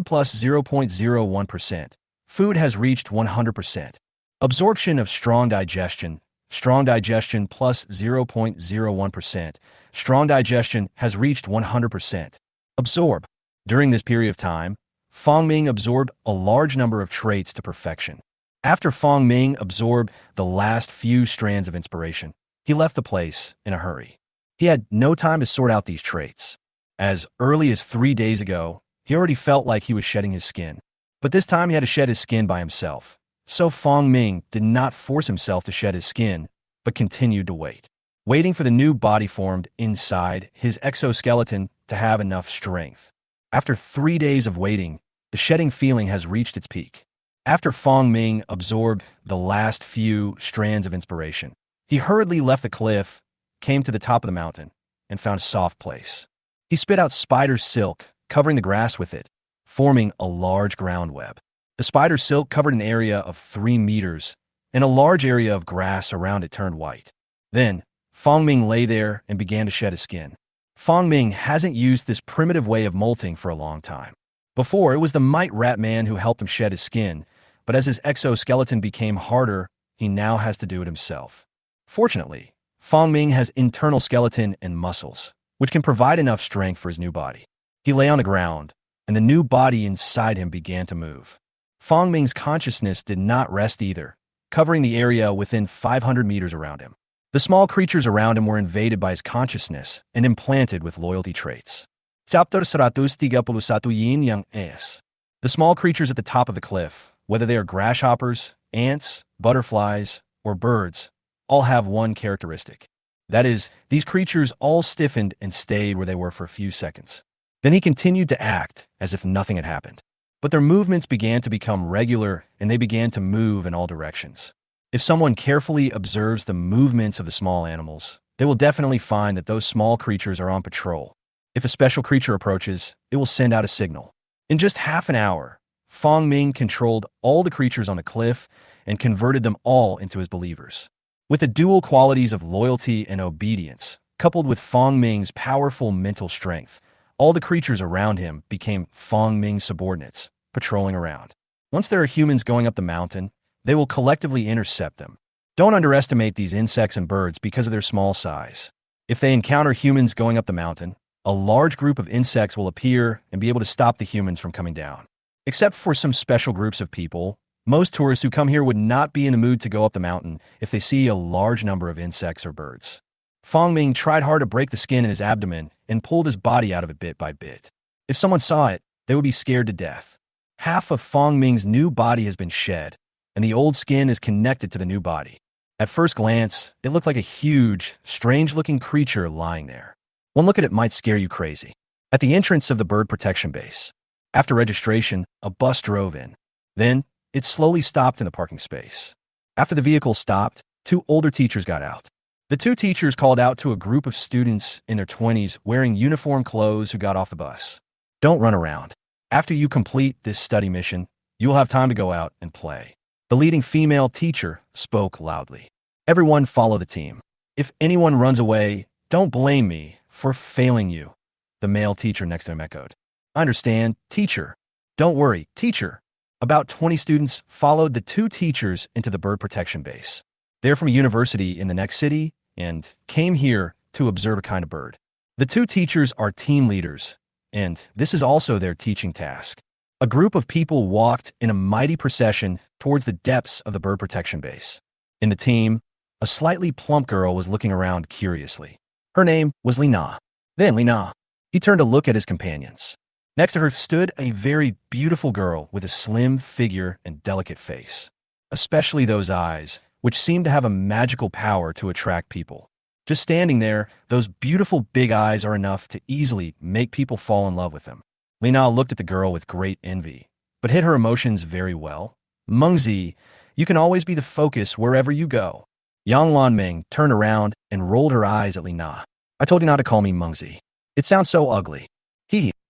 plus 0.01%. Food has reached 100%. Absorption of strong digestion plus 0.01%. Strong digestion has reached 100%. Absorb. During this period of time, Fong Ming absorbed a large number of traits to perfection. After Fong Ming absorbed the last few strands of inspiration, he left the place in a hurry. He had no time to sort out these traits. As early as 3 days ago, he already felt like he was shedding his skin. But this time he had to shed his skin by himself. So Fong Ming did not force himself to shed his skin, but continued to wait, waiting for the new body formed inside his exoskeleton to have enough strength. After 3 days of waiting, the shedding feeling has reached its peak. After Fong Ming absorbed the last few strands of inspiration, he hurriedly left the cliff, came to the top of the mountain, and found a soft place. He spit out spider silk, covering the grass with it, forming a large ground web. The spider silk covered an area of 3 meters, and a large area of grass around it turned white. Then, Fong Ming lay there and began to shed his skin. Fong Ming hasn't used this primitive way of molting for a long time. Before, it was the mite rat man who helped him shed his skin, but as his exoskeleton became harder, he now has to do it himself. Fortunately, Fong Ming has internal skeleton and muscles, which can provide enough strength for his new body. He lay on the ground, and the new body inside him began to move. Fong Ming's consciousness did not rest either, covering the area within 500 meters around him. The small creatures around him were invaded by his consciousness and implanted with loyalty traits. Chapter 131 Yin Yang Es. The small creatures at the top of the cliff, whether they are grasshoppers, ants, butterflies, or birds, all have one characteristic. That is, these creatures all stiffened and stayed where they were for a few seconds. Then he continued to act as if nothing had happened. But their movements began to become regular, and they began to move in all directions. If someone carefully observes the movements of the small animals, they will definitely find that those small creatures are on patrol. If a special creature approaches, it will send out a signal. In just half an hour, Fong Ming controlled all the creatures on the cliff and converted them all into his believers. With the dual qualities of loyalty and obedience, coupled with Fong Ming's powerful mental strength, all the creatures around him became Fong Ming's subordinates, patrolling around. Once there are humans going up the mountain, they will collectively intercept them. Don't underestimate these insects and birds because of their small size. If they encounter humans going up the mountain, a large group of insects will appear and be able to stop the humans from coming down. Except for some special groups of people, most tourists who come here would not be in the mood to go up the mountain if they see a large number of insects or birds. Fong Ming tried hard to break the skin in his abdomen and pulled his body out of it bit by bit. If someone saw it, they would be scared to death. Half of Fong Ming's new body has been shed, and the old skin is connected to the new body. At first glance, it looked like a huge, strange-looking creature lying there. One look at it might scare you crazy. At the entrance of the bird protection base, after registration, a bus drove in. Then, it slowly stopped in the parking space. After the vehicle stopped, 2 older teachers got out. The two teachers called out to a group of students in their 20s wearing uniform clothes who got off the bus. Don't run around. After you complete this study mission, you will have time to go out and play. The leading female teacher spoke loudly. Everyone follow the team. If anyone runs away, don't blame me for failing you. The male teacher next to him echoed. I understand, teacher. Don't worry, teacher. About 20 students followed the two teachers into the bird protection base. They're from a university in the next city and came here to observe a kind of bird. The two teachers are team leaders, and this is also their teaching task. A group of people walked in a mighty procession towards the depths of the bird protection base. In the team, a slightly plump girl was looking around curiously. Her name was Lina. Then Lina. He turned to look at his companions. Next to her stood a very beautiful girl with a slim figure and delicate face, especially those eyes, which seemed to have a magical power to attract people. Just standing there, those beautiful big eyes are enough to easily make people fall in love with them. Lina looked at the girl with great envy, but hid her emotions very well. Mengzi, you can always be the focus wherever you go. Yang Lanming turned around and rolled her eyes at Lina. I told you not to call me Mengzi. It sounds so ugly.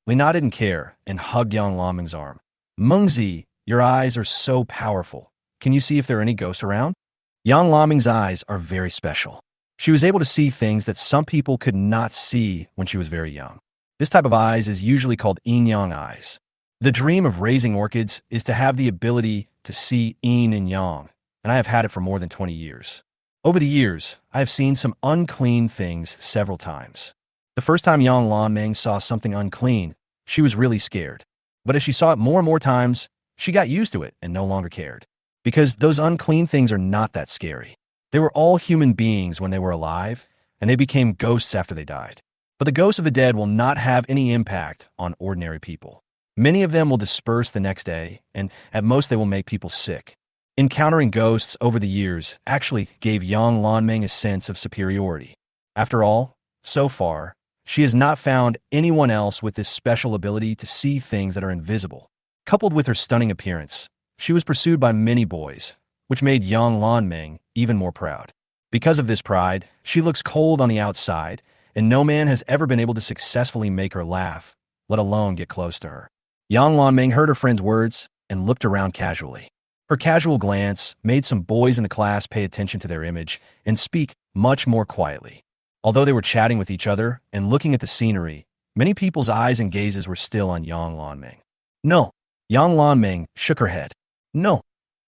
Lina didn't care and hugged Yang Lanming's arm. Mengzi, your eyes are so powerful. Can you see if there are any ghosts around? Yang Lanming's eyes are very special. She was able to see things that some people could not see when she was very young. This type of eyes is usually called yin-yang eyes. The dream of raising orchids is to have the ability to see yin and yang, and I have had it for more than 20 years. Over the years, I have seen some unclean things several times. The first time Yang Lanming saw something unclean, she was really scared. But as she saw it more and more times, she got used to it and no longer cared. Because those unclean things are not that scary. They were all human beings when they were alive, and they became ghosts after they died. But the ghosts of the dead will not have any impact on ordinary people. Many of them will disperse the next day, and at most they will make people sick. Encountering ghosts over the years actually gave Yang Lanming a sense of superiority. After all, so far, she has not found anyone else with this special ability to see things that are invisible. Coupled with her stunning appearance, she was pursued by many boys, which made Yang Lanming even more proud. Because of this pride, she looks cold on the outside, and no man has ever been able to successfully make her laugh, let alone get close to her. Yang Lanming heard her friend's words and looked around casually. Her casual glance made some boys in the class pay attention to their image and speak much more quietly. Although they were chatting with each other and looking at the scenery, many people's eyes and gazes were still on Yang Lanming. No. Yang Lanming shook her head. No.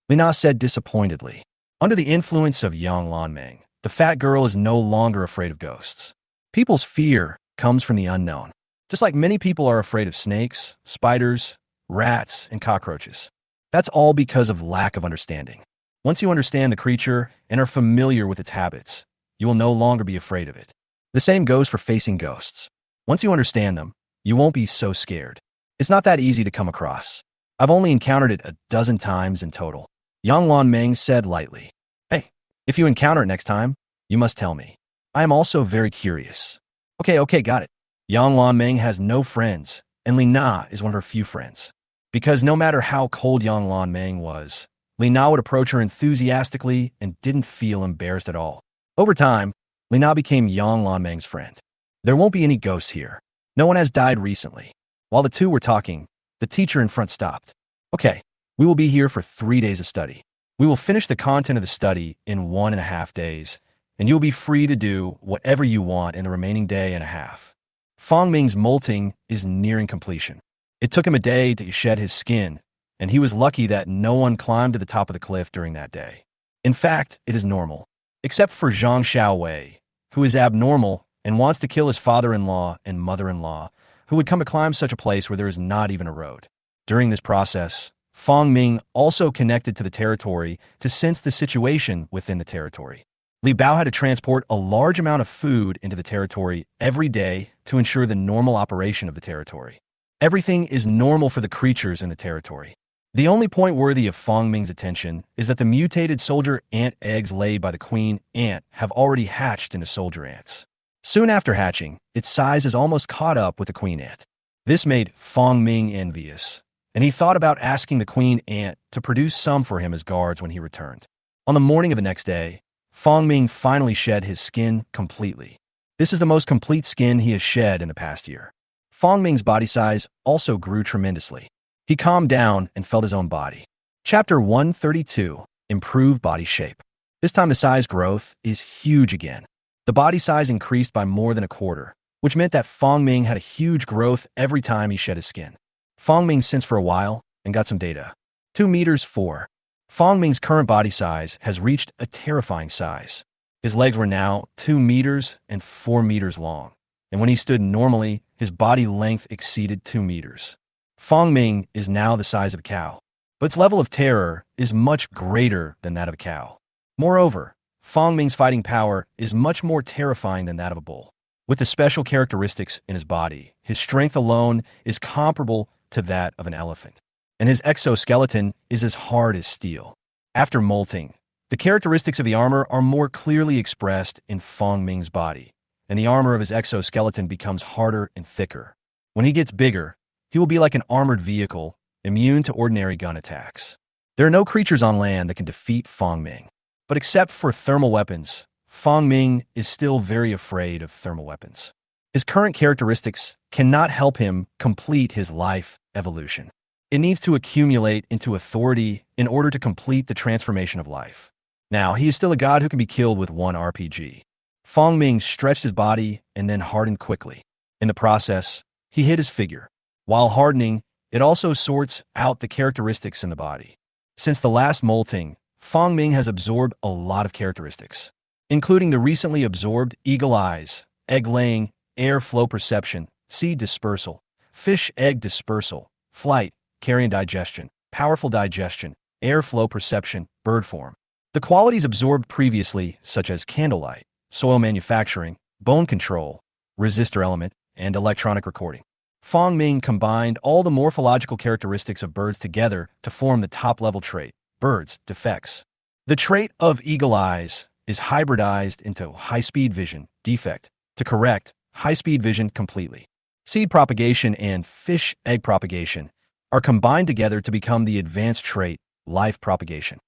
Lina said disappointedly. Under the influence of Yang Lanming, the fat girl is no longer afraid of ghosts. People's fear comes from the unknown, just like many people are afraid of snakes, spiders, rats, and cockroaches. That's all because of lack of understanding. Once you understand the creature and are familiar with its habits, you will no longer be afraid of it. The same goes for facing ghosts. Once you understand them, you won't be so scared. It's not that easy to come across. I've only encountered it a dozen times in total. Yang Lanming said lightly. Hey, if you encounter it next time, you must tell me. I am also very curious. Okay, got it. Yang Lanming has no friends, and Lina is one of her few friends. Because no matter how cold Yang Lanming was, Lina would approach her enthusiastically and didn't feel embarrassed at all. Over time, Lina became Yang Lanming's friend. There won't be any ghosts here. No one has died recently. While the two were talking, the teacher in front stopped. Okay, we will be here for 3 days of study. We will finish the content of the study in 1.5 days, and you'll be free to do whatever you want in the remaining day and a half. Fang Ming's molting is nearing completion. It took him a day to shed his skin, and he was lucky that no one climbed to the top of the cliff during that day. In fact, it is normal, except for Zhang Xiaowei, who is abnormal and wants to kill his father-in-law and mother-in-law, who would come to climb such a place where there is not even a road. During this process, Fang Ming also connected to the territory to sense the situation within the territory. Li Bao had to transport a large amount of food into the territory every day to ensure the normal operation of the territory. Everything is normal for the creatures in the territory. The only point worthy of Fang Ming's attention is that the mutated soldier ant eggs laid by the queen ant have already hatched into soldier ants. Soon after hatching, its size is almost caught up with the queen ant. This made Fang Ming envious, and he thought about asking the queen ant to produce some for him as guards when he returned. On the morning of the next day, Fong Ming finally shed his skin completely. This is the most complete skin he has shed in the past year. Fong Ming's body size also grew tremendously. He calmed down and felt his own body. Chapter 132. Improved Body Shape. This time the size growth is huge again. The body size increased by more than a quarter, which meant that Fong Ming had a huge growth every time he shed his skin. Fong Ming sensed for a while and got some data. 2 meters 4. Fong Ming's current body size has reached a terrifying size. His legs were now 2 meters and 4 meters long, and when he stood normally, his body length exceeded 2 meters. Fong Ming is now the size of a cow, but its level of terror is much greater than that of a cow. Moreover, Fong Ming's fighting power is much more terrifying than that of a bull. With the special characteristics in his body, his strength alone is comparable to that of an elephant, and his exoskeleton is as hard as steel. After molting, the characteristics of the armor are more clearly expressed in Fong Ming's body, and the armor of his exoskeleton becomes harder and thicker. When he gets bigger, he will be like an armored vehicle, immune to ordinary gun attacks. There are no creatures on land that can defeat Fong Ming. But except for thermal weapons, Fong Ming is still very afraid of thermal weapons. His current characteristics cannot help him complete his life evolution. It needs to accumulate into authority in order to complete the transformation of life. Now, he is still a god who can be killed with one RPG. Fong Ming stretched his body and then hardened quickly. In the process, he hid his figure. While hardening, it also sorts out the characteristics in the body. Since the last molting, Fong Ming has absorbed a lot of characteristics, including the recently absorbed eagle eyes, egg-laying, air flow perception, seed dispersal, fish egg dispersal, flight, carrion digestion, powerful digestion, air flow perception, bird form. The qualities absorbed previously, such as candlelight, soil manufacturing, bone control, resistor element, and electronic recording. Fong Ming combined all the morphological characteristics of birds together to form the top-level trait, birds, defects. The trait of eagle eyes is hybridized into high-speed vision, defect, to correct high-speed vision completely. Seed propagation and fish egg propagation are combined together to become the advanced trait, life propagation.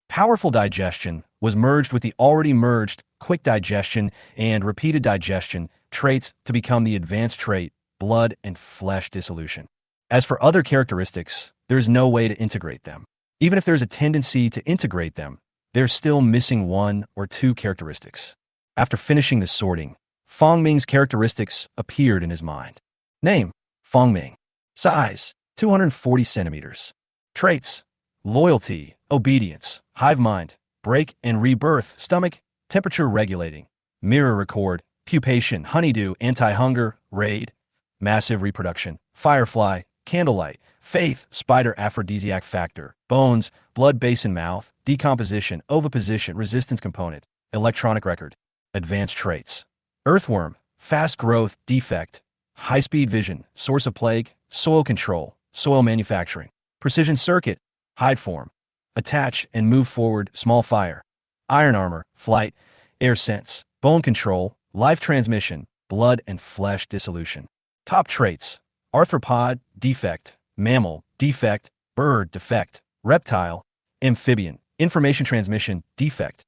Powerful digestion was merged with the already merged quick digestion and repeated digestion traits to become the advanced trait, blood and flesh dissolution. As for other characteristics, there is no way to integrate them. Even if there's a tendency to integrate them, they're still missing one or two characteristics. After finishing the sorting, Fong Ming's characteristics appeared in his mind. Name, Fong Ming. Size, 240 centimeters. Traits, loyalty, obedience, hive mind, break and rebirth, stomach, temperature regulating, mirror record, pupation, honeydew, anti-hunger, raid, massive reproduction, firefly, candlelight, faith, spider aphrodisiac factor, bones, blood basin mouth, decomposition, oviposition, resistance component, electronic record, advanced traits, earthworm, fast growth, defect, high-speed vision, source of plague, soil control, soil manufacturing, precision circuit, hide form, attach and move forward, small fire, iron armor, flight, air sense, bone control, life transmission, blood and flesh dissolution. Top traits, arthropod, defect, mammal, defect, bird, defect, reptile, amphibian, information transmission, defect,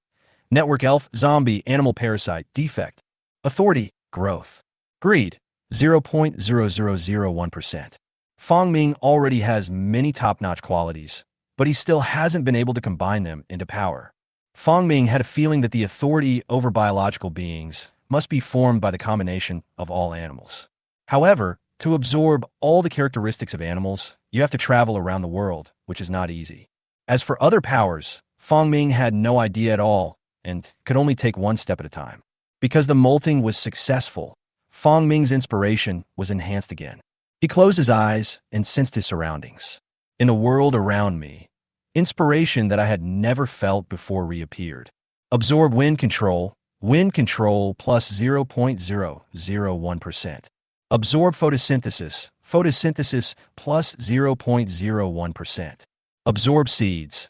network elf, zombie, animal parasite, defect, authority, growth, greed, 0.0001%. Fong Ming already has many top-notch qualities, but he still hasn't been able to combine them into power. Fong Ming had a feeling that the authority over biological beings must be formed by the combination of all animals. However, to absorb all the characteristics of animals, you have to travel around the world, which is not easy. As for other powers, Fong Ming had no idea at all and could only take one step at a time. Because the molting was successful, Fong Ming's inspiration was enhanced again. He closed his eyes and sensed his surroundings. In the world around me, inspiration that I had never felt before reappeared. Absorb wind control plus 0.001%. Absorb photosynthesis plus 0.01%. Absorb seeds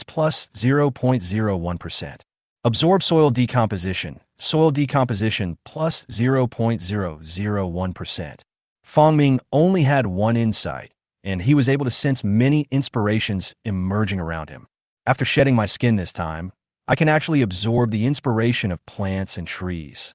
plus 0.01%. Absorb soil decomposition plus 0.001%. Fong Ming only had one insight, and he was able to sense many inspirations emerging around him. After shedding my skin this time, I can actually absorb the inspiration of plants and trees.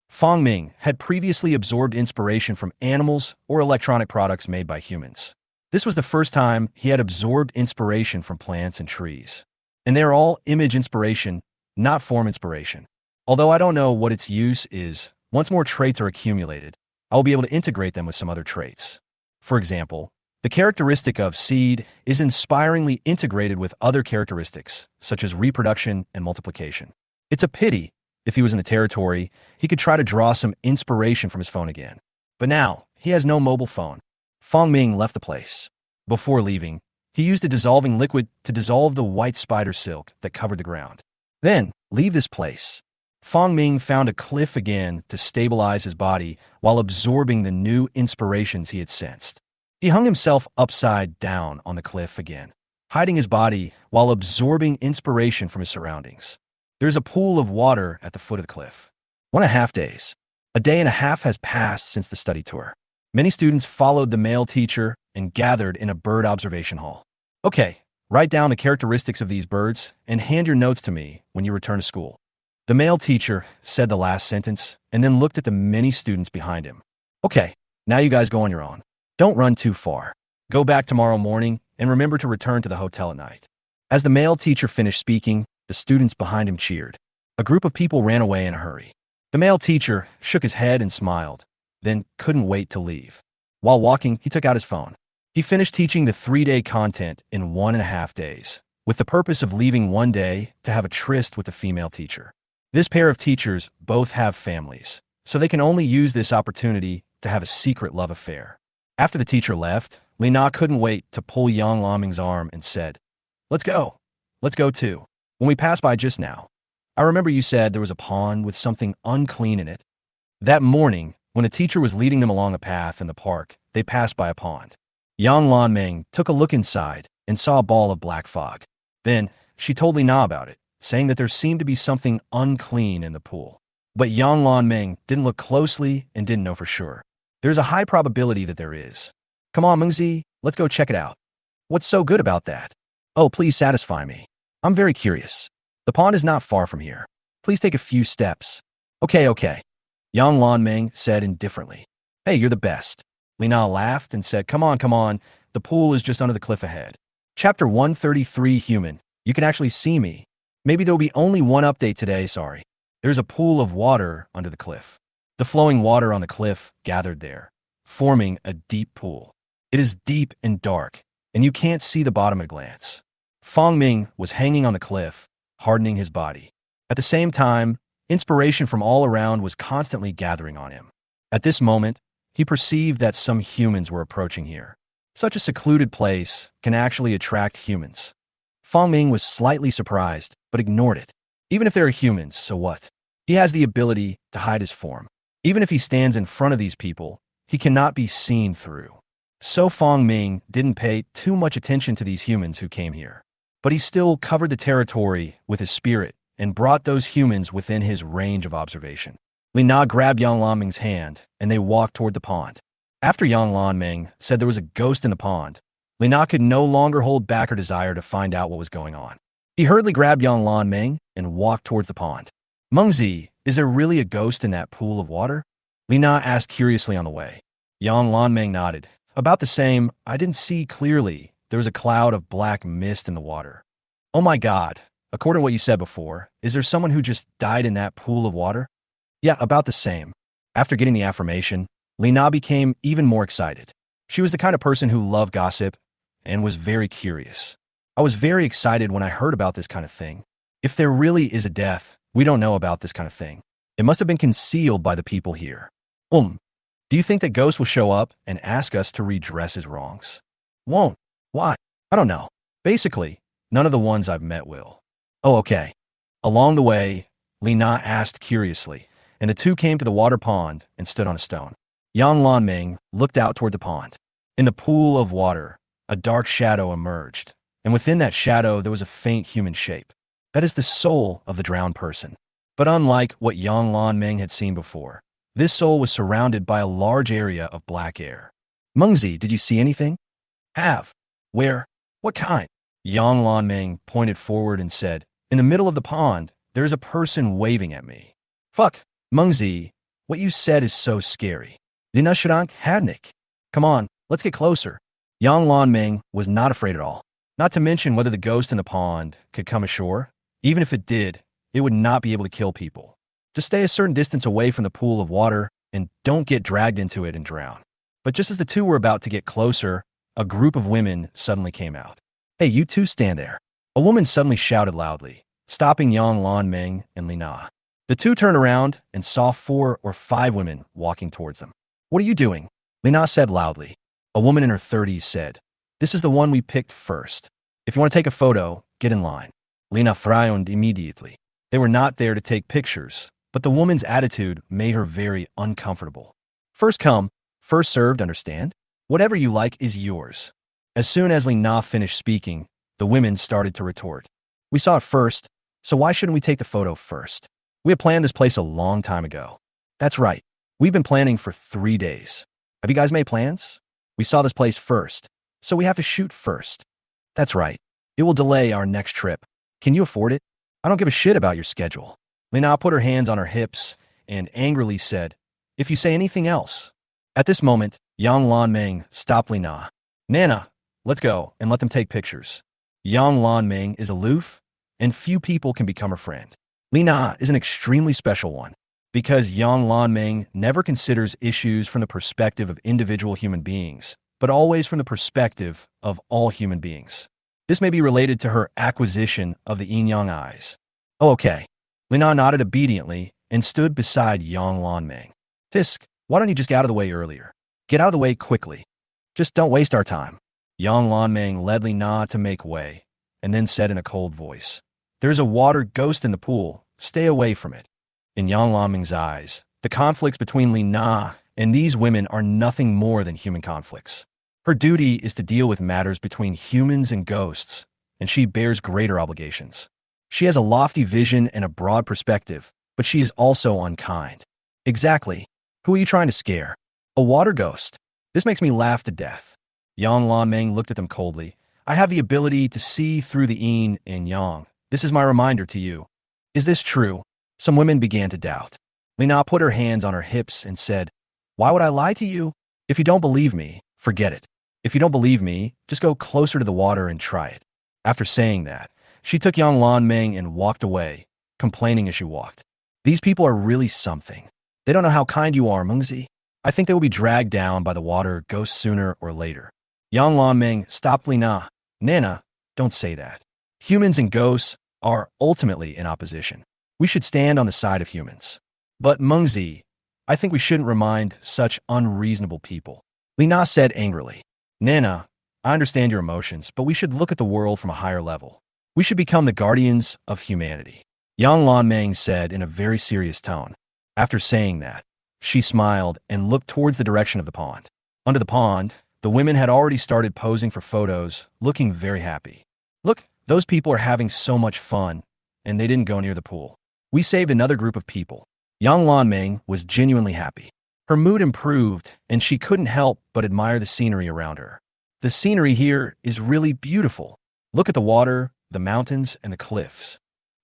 Fong Ming had previously absorbed inspiration from animals or electronic products made by humans. This was the first time he had absorbed inspiration from plants and trees. And they're all image inspiration, not form inspiration. Although I don't know what its use is, once more traits are accumulated, I will be able to integrate them with some other traits. For example, the characteristic of seed is inspiringly integrated with other characteristics, such as reproduction and multiplication. It's a pity, if he was in the territory, he could try to draw some inspiration from his phone again. But now, he has no mobile phone. Fong Ming left the place. Before leaving, he used a dissolving liquid to dissolve the white spider silk that covered the ground. Then, leave this place. Fong Ming found a cliff again to stabilize his body while absorbing the new inspirations he had sensed. He hung himself upside down on the cliff again, hiding his body while absorbing inspiration from his surroundings. There's a pool of water at the foot of the cliff. 1.5 days. A day and a half has passed since the study tour. Many students followed the male teacher and gathered in a bird observation hall. Okay, write down the characteristics of these birds and hand your notes to me when you return to school. The male teacher said the last sentence and then looked at the many students behind him. Okay, now you guys go on your own. Don't run too far. Go back tomorrow morning and remember to return to the hotel at night. As the male teacher finished speaking, the students behind him cheered. A group of people ran away in a hurry. The male teacher shook his head and smiled, then couldn't wait to leave. While walking, he took out his phone. He finished teaching the 3-day content in 1.5 days, with the purpose of leaving 1 day to have a tryst with the female teacher. This pair of teachers both have families, so they can only use this opportunity to have a secret love affair. After the teacher left, Li Na couldn't wait to pull Yang Laming's arm and said, "Let's go. Let's go too. When we passed by just now, I remember you said there was a pond with something unclean in it." That morning, when the teacher was leading them along a path in the park, they passed by a pond. Yang Lanming took a look inside and saw a ball of black fog. Then, she told Li Na about it, saying that there seemed to be something unclean in the pool. But Yang Lanming didn't look closely and didn't know for sure. There's a high probability that there is. Come on, Mengzi, let's go check it out. What's so good about that? Oh, please satisfy me. I'm very curious. The pond is not far from here. Please take a few steps. Okay. Yang Lanming said indifferently. Hey, you're the best. Li Na laughed and said, Come on. The pool is just under the cliff ahead. Chapter 133, Human. You can actually see me. Maybe there'll be only one update today, sorry. There's a pool of water under the cliff. The flowing water on the cliff gathered there, forming a deep pool. It is deep and dark, and you can't see the bottom at a glance. Fong Ming was hanging on the cliff, hardening his body. At the same time, inspiration from all around was constantly gathering on him. At this moment, he perceived that some humans were approaching here. Such a secluded place can actually attract humans. Fong Ming was slightly surprised, but ignored it. Even if there are humans, so what? He has the ability to hide his form. Even if he stands in front of these people, he cannot be seen through. So Fong Ming didn't pay too much attention to these humans who came here. But he still covered the territory with his spirit and brought those humans within his range of observation. Li Na grabbed Yang Lanming's hand, and they walked toward the pond. After Yang Lanming said there was a ghost in the pond, Li Na could no longer hold back her desire to find out what was going on. He hurriedly grabbed Yang Lanming and walked towards the pond. Mengzi, is there really a ghost in that pool of water? Li Na asked curiously on the way. Yang Lanming nodded. About the same, I didn't see clearly. There was a cloud of black mist in the water. Oh my God. According to what you said before, is there someone who just died in that pool of water? Yeah, about the same. After getting the affirmation, Li Na became even more excited. She was the kind of person who loved gossip and was very curious. I was very excited when I heard about this kind of thing. If there really is a death, we don't know about this kind of thing. It must have been concealed by the people here. Do you think that ghosts will show up and ask us to redress his wrongs? Won't. Why? I don't know. Basically, none of the ones I've met will. Oh, okay. Along the way, Li Na asked curiously, and the two came to the water pond and stood on a stone. Yang Lanming looked out toward the pond. In the pool of water, a dark shadow emerged, and within that shadow there was a faint human shape. That is the soul of the drowned person. But unlike what Yang Lanming had seen before, this soul was surrounded by a large area of black air. Mengzi, did you see anything? Have. Where? What kind? Yang Lanming pointed forward and said, In the middle of the pond, there's a person waving at me. Fuck, Mengzi, what you said is so scary. Lina Shrank Hadnik. Come on, let's get closer. Yang Lanming was not afraid at all. Not to mention whether the ghost in the pond could come ashore. Even if it did, it would not be able to kill people. Just stay a certain distance away from the pool of water and don't get dragged into it and drown. But just as the two were about to get closer, a group of women suddenly came out. Hey, you two stand there. A woman suddenly shouted loudly, stopping Yang Lanming and Lina. The two turned around and saw 4 or 5 women walking towards them. What are you doing? Lina said loudly. A woman in her 30s said, this is the one we picked first. If you want to take a photo, get in line. Lina frowned immediately. They were not there to take pictures, but the woman's attitude made her very uncomfortable. First come, first served, understand? Whatever you like is yours. As soon as Lina finished speaking, the women started to retort. We saw it first, so why shouldn't we take the photo first? We had planned this place a long time ago. That's right. We've been planning for 3 days. Have you guys made plans? We saw this place first, so we have to shoot first. That's right. It will delay our next trip. Can you afford it? I don't give a shit about your schedule. Lina put her hands on her hips and angrily said, if you say anything else. At this moment, Yang Lanming stopped Lina. Nana, let's go and let them take pictures. Yang Lanming is aloof, and few people can become her friend. Lina is an extremely special one, because Yang Lanming never considers issues from the perspective of individual human beings, but always from the perspective of all human beings. This may be related to her acquisition of the yin-yang eyes. Oh, okay. Lina nodded obediently and stood beside Yang Lanming. Fisk, why don't you just get out of the way earlier? Get out of the way quickly. Just don't waste our time. Yang Lanming led Lina to make way, and then said in a cold voice, there's a water ghost in the pool. Stay away from it. In Yang Lanming's eyes, the conflicts between Lina and these women are nothing more than human conflicts. Her duty is to deal with matters between humans and ghosts, and she bears greater obligations. She has a lofty vision and a broad perspective, but she is also unkind. Exactly. Who are you trying to scare? A water ghost. This makes me laugh to death. Yang Lanming looked at them coldly. I have the ability to see through the yin and yang. This is my reminder to you. Is this true? Some women began to doubt. Lina put her hands on her hips and said, why would I lie to you? If you don't believe me, forget it. If you don't believe me, just go closer to the water and try it. After saying that, she took Yang Lanming and walked away, complaining as she walked. These people are really something. They don't know how kind you are, Mengzi. I think they will be dragged down by the water ghost sooner or later. Yang Lanming stopped Lina. Nana, don't say that. Humans and ghosts are ultimately in opposition. We should stand on the side of humans. But Mengzi, I think we shouldn't remind such unreasonable people. Lina said angrily. Nana, I understand your emotions, but we should look at the world from a higher level. We should become the guardians of humanity. Yang Lanming said in a very serious tone. After saying that, she smiled and looked towards the direction of the pond. Under the pond, the women had already started posing for photos, looking very happy. Look, those people are having so much fun, and they didn't go near the pool. We saved another group of people. Yang Lanming was genuinely happy. Her mood improved, and she couldn't help but admire the scenery around her. The scenery here is really beautiful. Look at the water, the mountains, and the cliffs.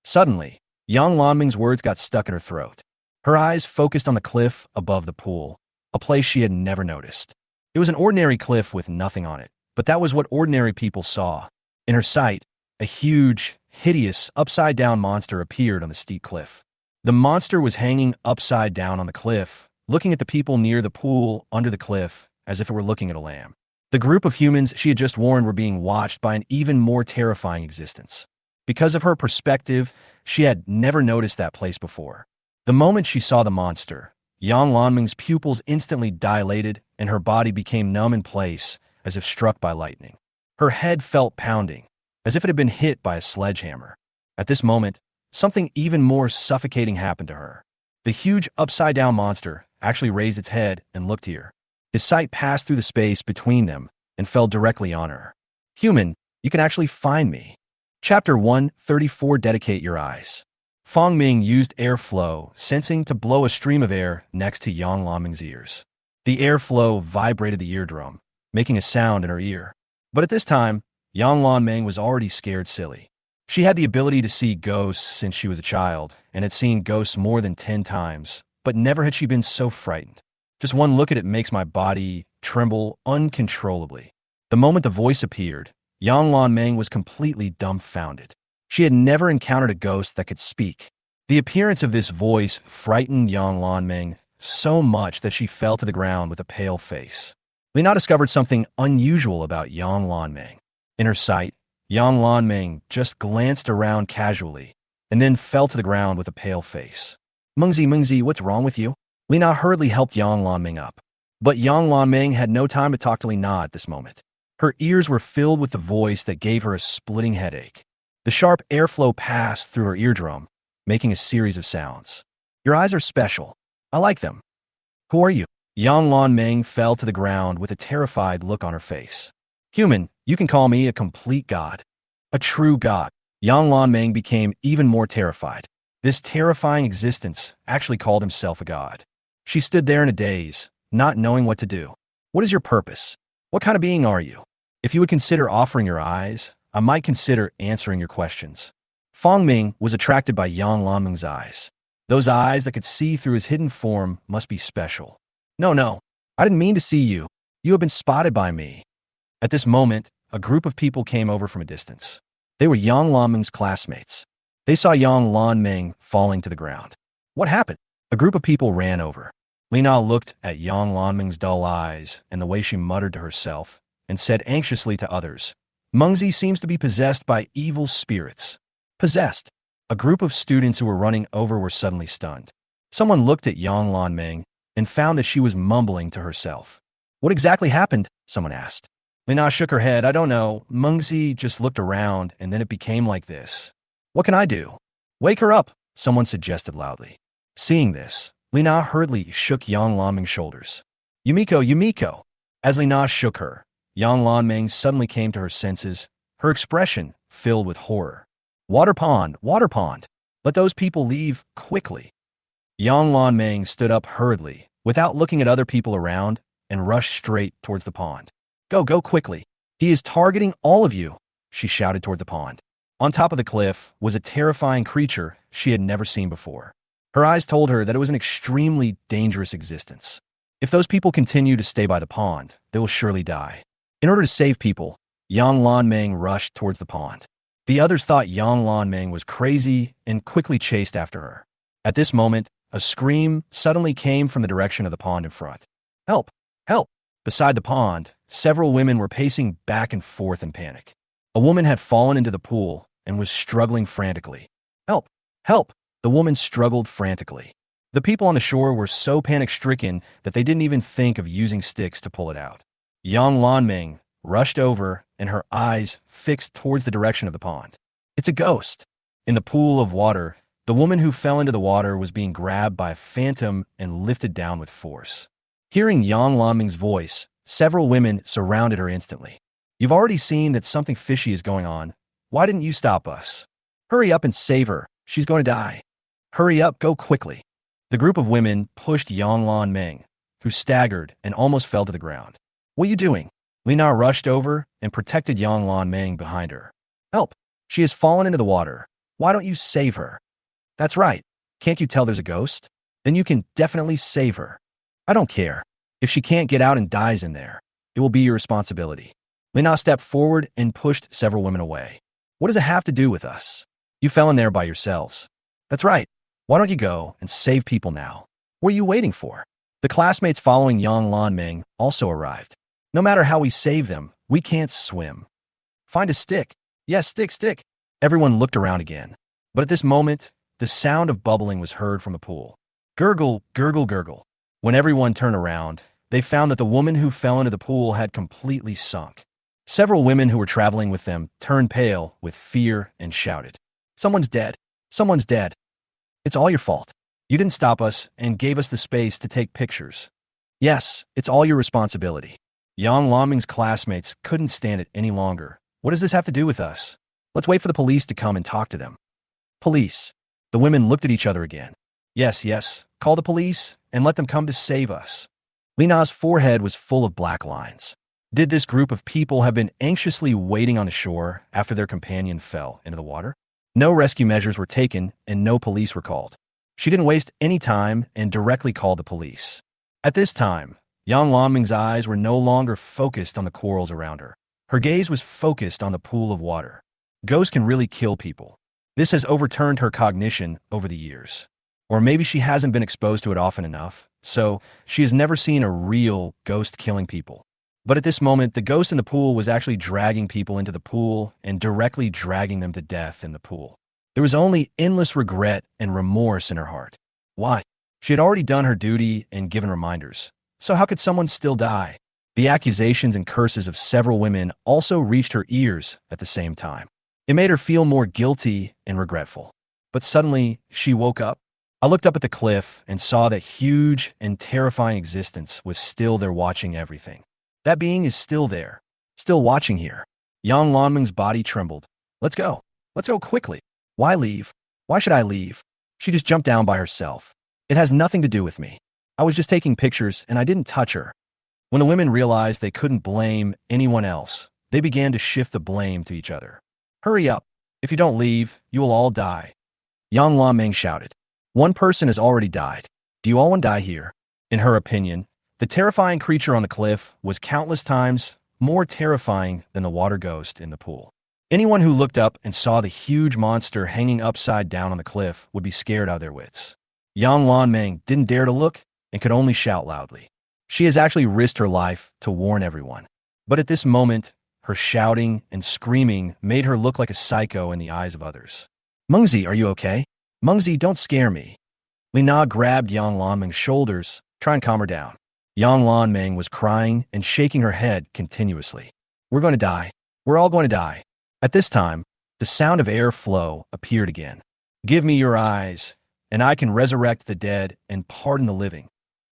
Suddenly, Yang Lanming's words got stuck in her throat. Her eyes focused on the cliff above the pool, a place she had never noticed. It was an ordinary cliff with nothing on it, but that was what ordinary people saw. In her sight, a huge, hideous, upside-down monster appeared on the steep cliff. The monster was hanging upside down on the cliff, looking at the people near the pool under the cliff as if it were looking at a lamb. The group of humans she had just warned were being watched by an even more terrifying existence. Because of her perspective, she had never noticed that place before. The moment she saw the monster, Yang Lanming's pupils instantly dilated and her body became numb in place as if struck by lightning. Her head felt pounding, as if it had been hit by a sledgehammer. At this moment, something even more suffocating happened to her. The huge upside-down monster actually raised its head and looked here. His sight passed through the space between them and fell directly on her. Human, you can actually find me. Chapter 134. Dedicate your eyes. Fong Ming used airflow sensing to blow a stream of air next to Yang Lanming's ears. The airflow vibrated the eardrum, making a sound in her ear. But at this time, Yang Lanming was already scared silly. She had the ability to see ghosts since she was a child, and had seen ghosts more than 10 times, but never had she been so frightened. Just one look at it makes my body tremble uncontrollably. The moment the voice appeared, Yang Lan Meng was completely dumbfounded. She had never encountered a ghost that could speak. The appearance of this voice frightened Yang Lan Meng so much that she fell to the ground with a pale face. Lina discovered something unusual about Yang Lan Meng. In her sight, Yang Lan Meng just glanced around casually and then fell to the ground with a pale face. Mengzi, what's wrong with you? Lina hurriedly helped Yang Lan Meng up. But Yang Lan Meng had no time to talk to Lina at this moment. Her ears were filled with the voice that gave her a splitting headache. The sharp airflow passed through her eardrum, making a series of sounds. Your eyes are special. I like them. Who are you? Yang Lan Meng fell to the ground with a terrified look on her face. Human, you can call me a complete god. A true god. Yang Lan Meng became even more terrified. This terrifying existence actually called himself a god. She stood there in a daze, not knowing what to do. What is your purpose? What kind of being are you? If you would consider offering your eyes, I might consider answering your questions. Fong Ming was attracted by Yang Lan Meng's eyes. Those eyes that could see through his hidden form must be special. No, I didn't mean to see you. You have been spotted by me. At this moment, a group of people came over from a distance. They were Yang Lan Meng's classmates. They saw Yang Lan Meng falling to the ground. What happened? A group of people ran over. Lina looked at Yang Lan Meng's dull eyes and the way she muttered to herself and said anxiously to others, Mengzi seems to be possessed by evil spirits. Possessed. A group of students who were running over were suddenly stunned. Someone looked at Yang Lan Meng and found that she was mumbling to herself. What exactly happened? Someone asked. Lina shook her head. I don't know. Mengzi just looked around and then it became like this. What can I do? Wake her up, someone suggested loudly. Seeing this, Lina hurriedly shook Yang Lan Meng's shoulders. Yumiko. As Lina shook her, Yang Lan Meng suddenly came to her senses, her expression filled with horror. Water pond. Let those people leave quickly. Yang Lan Meng stood up hurriedly, without looking at other people around, and rushed straight towards the pond. Go quickly. He is targeting all of you, she shouted toward the pond. On top of the cliff was a terrifying creature she had never seen before. Her eyes told her that it was an extremely dangerous existence. If those people continue to stay by the pond, they will surely die. In order to save people, Yang Lan Meng rushed towards the pond. The others thought Yang Lan Meng was crazy and quickly chased after her. At this moment, a scream suddenly came from the direction of the pond in front. Help! Help! Beside the pond, several women were pacing back and forth in panic. A woman had fallen into the pool and was struggling frantically. Help! Help! The woman struggled frantically. The people on the shore were so panic-stricken that they didn't even think of using sticks to pull it out. Yang Lan Meng rushed over and her eyes fixed towards the direction of the pond. It's a ghost. In the pool of water, the woman who fell into the water was being grabbed by a phantom and lifted down with force. Hearing Yang Lan Meng's voice, several women surrounded her instantly. You've already seen that something fishy is going on. Why didn't you stop us? Hurry up and save her. She's going to die. Hurry up, go quickly. The group of women pushed Yang Lan Meng, who staggered and almost fell to the ground. What are you doing? Lina rushed over and protected Yang Lan Meng behind her. Help! She has fallen into the water. Why don't you save her? That's right. Can't you tell there's a ghost? Then you can definitely save her. I don't care. If she can't get out and dies in there, it will be your responsibility. Lina stepped forward and pushed several women away. What does it have to do with us? You fell in there by yourselves. That's right. Why don't you go and save people now? What are you waiting for? The classmates following Yang Lan Meng also arrived. No matter how we save them, we can't swim. Find a stick. Yes, stick. Everyone looked around again. But at this moment, the sound of bubbling was heard from the pool. Gurgle. When everyone turned around, they found that the woman who fell into the pool had completely sunk. Several women who were traveling with them turned pale with fear and shouted, Someone's dead. Someone's dead. It's all your fault. You didn't stop us and gave us the space to take pictures. Yes, it's all your responsibility. Yang Lan Meng's classmates couldn't stand it any longer. What does this have to do with us? Let's wait for the police to come and talk to them. Police. The women looked at each other again. Yes. Call the police and let them come to save us. Lina's forehead was full of black lines. Did this group of people have been anxiously waiting on the shore after their companion fell into the water? No rescue measures were taken and no police were called. She didn't waste any time and directly called the police. At this time, Yang Lanming's eyes were no longer focused on the corals around her. Her gaze was focused on the pool of water. Ghosts can really kill people. This has overturned her cognition over the years. Or maybe she hasn't been exposed to it often enough, so she has never seen a real ghost killing people. But at this moment, the ghost in the pool was actually dragging people into the pool and directly dragging them to death in the pool. There was only endless regret and remorse in her heart. Why? She had already done her duty and given reminders. So how could someone still die? The accusations and curses of several women also reached her ears at the same time. It made her feel more guilty and regretful. But suddenly, she woke up. I looked up at the cliff and saw that huge and terrifying existence was still there watching everything. That being is still there, still watching here. Yang Lanming's body trembled. Let's go. Let's go quickly. Why leave? Why should I leave? She just jumped down by herself. It has nothing to do with me. I was just taking pictures and I didn't touch her. When the women realized they couldn't blame anyone else, they began to shift the blame to each other. Hurry up. If you don't leave, you will all die. Yang Lanming shouted. One person has already died. Do you all want to die here? In her opinion, the terrifying creature on the cliff was countless times more terrifying than the water ghost in the pool. Anyone who looked up and saw the huge monster hanging upside down on the cliff would be scared out of their wits. Yang Lanming didn't dare to look and could only shout loudly. She has actually risked her life to warn everyone. But at this moment, her shouting and screaming made her look like a psycho in the eyes of others. Mengzi, are you okay? Mengzi, don't scare me. Lina grabbed Yang Lanming's shoulders, trying to calm her down. Yang Lanming was crying and shaking her head continuously. We're going to die. We're all going to die. At this time, the sound of air flow appeared again. Give me your eyes, and I can resurrect the dead and pardon the living.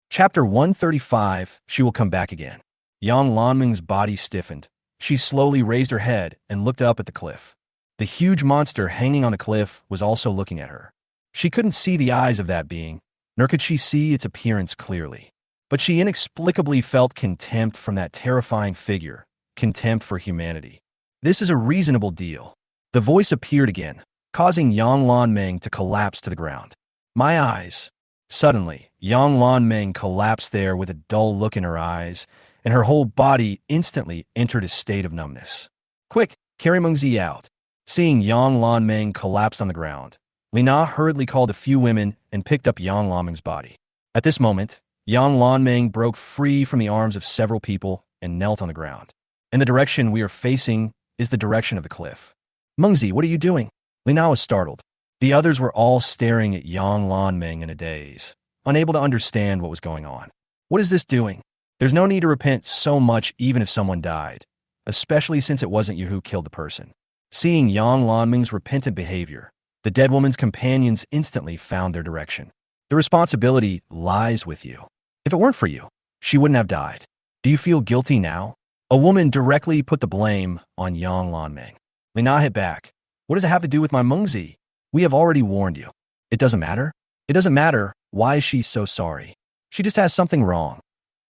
Chapter 135, She Will Come Back Again. Yang Lanming's body stiffened. She slowly raised her head and looked up at the cliff. The huge monster hanging on the cliff was also looking at her. She couldn't see the eyes of that being, nor could she see its appearance clearly. But she inexplicably felt contempt from that terrifying figure, contempt for humanity. This is a reasonable deal. The voice appeared again, causing Yang Lanming to collapse to the ground. My eyes. Suddenly, Yang Lanming collapsed there with a dull look in her eyes, and her whole body instantly entered a state of numbness. Quick, carry Mengzi out. Seeing Yang Lanming collapse on the ground, Lina hurriedly called a few women and picked up Yang Lanming's body. At this moment, Yang Lanming broke free from the arms of several people and knelt on the ground. In the direction we are facing is the direction of the cliff. Mengzi, what are you doing? Lina was startled. The others were all staring at Yang Lanming in a daze, unable to understand what was going on. What is this doing? There's no need to repent so much even if someone died, especially since it wasn't you who killed the person. Seeing Yang Lanming's repentant behavior, the dead woman's companions instantly found their direction. The responsibility lies with you. If it weren't for you, she wouldn't have died. Do you feel guilty now? A woman directly put the blame on Yang Lanming. Lina hit back. What does it have to do with my Mengzi? We have already warned you. It doesn't matter? It doesn't matter. Why is she so sorry? She just has something wrong.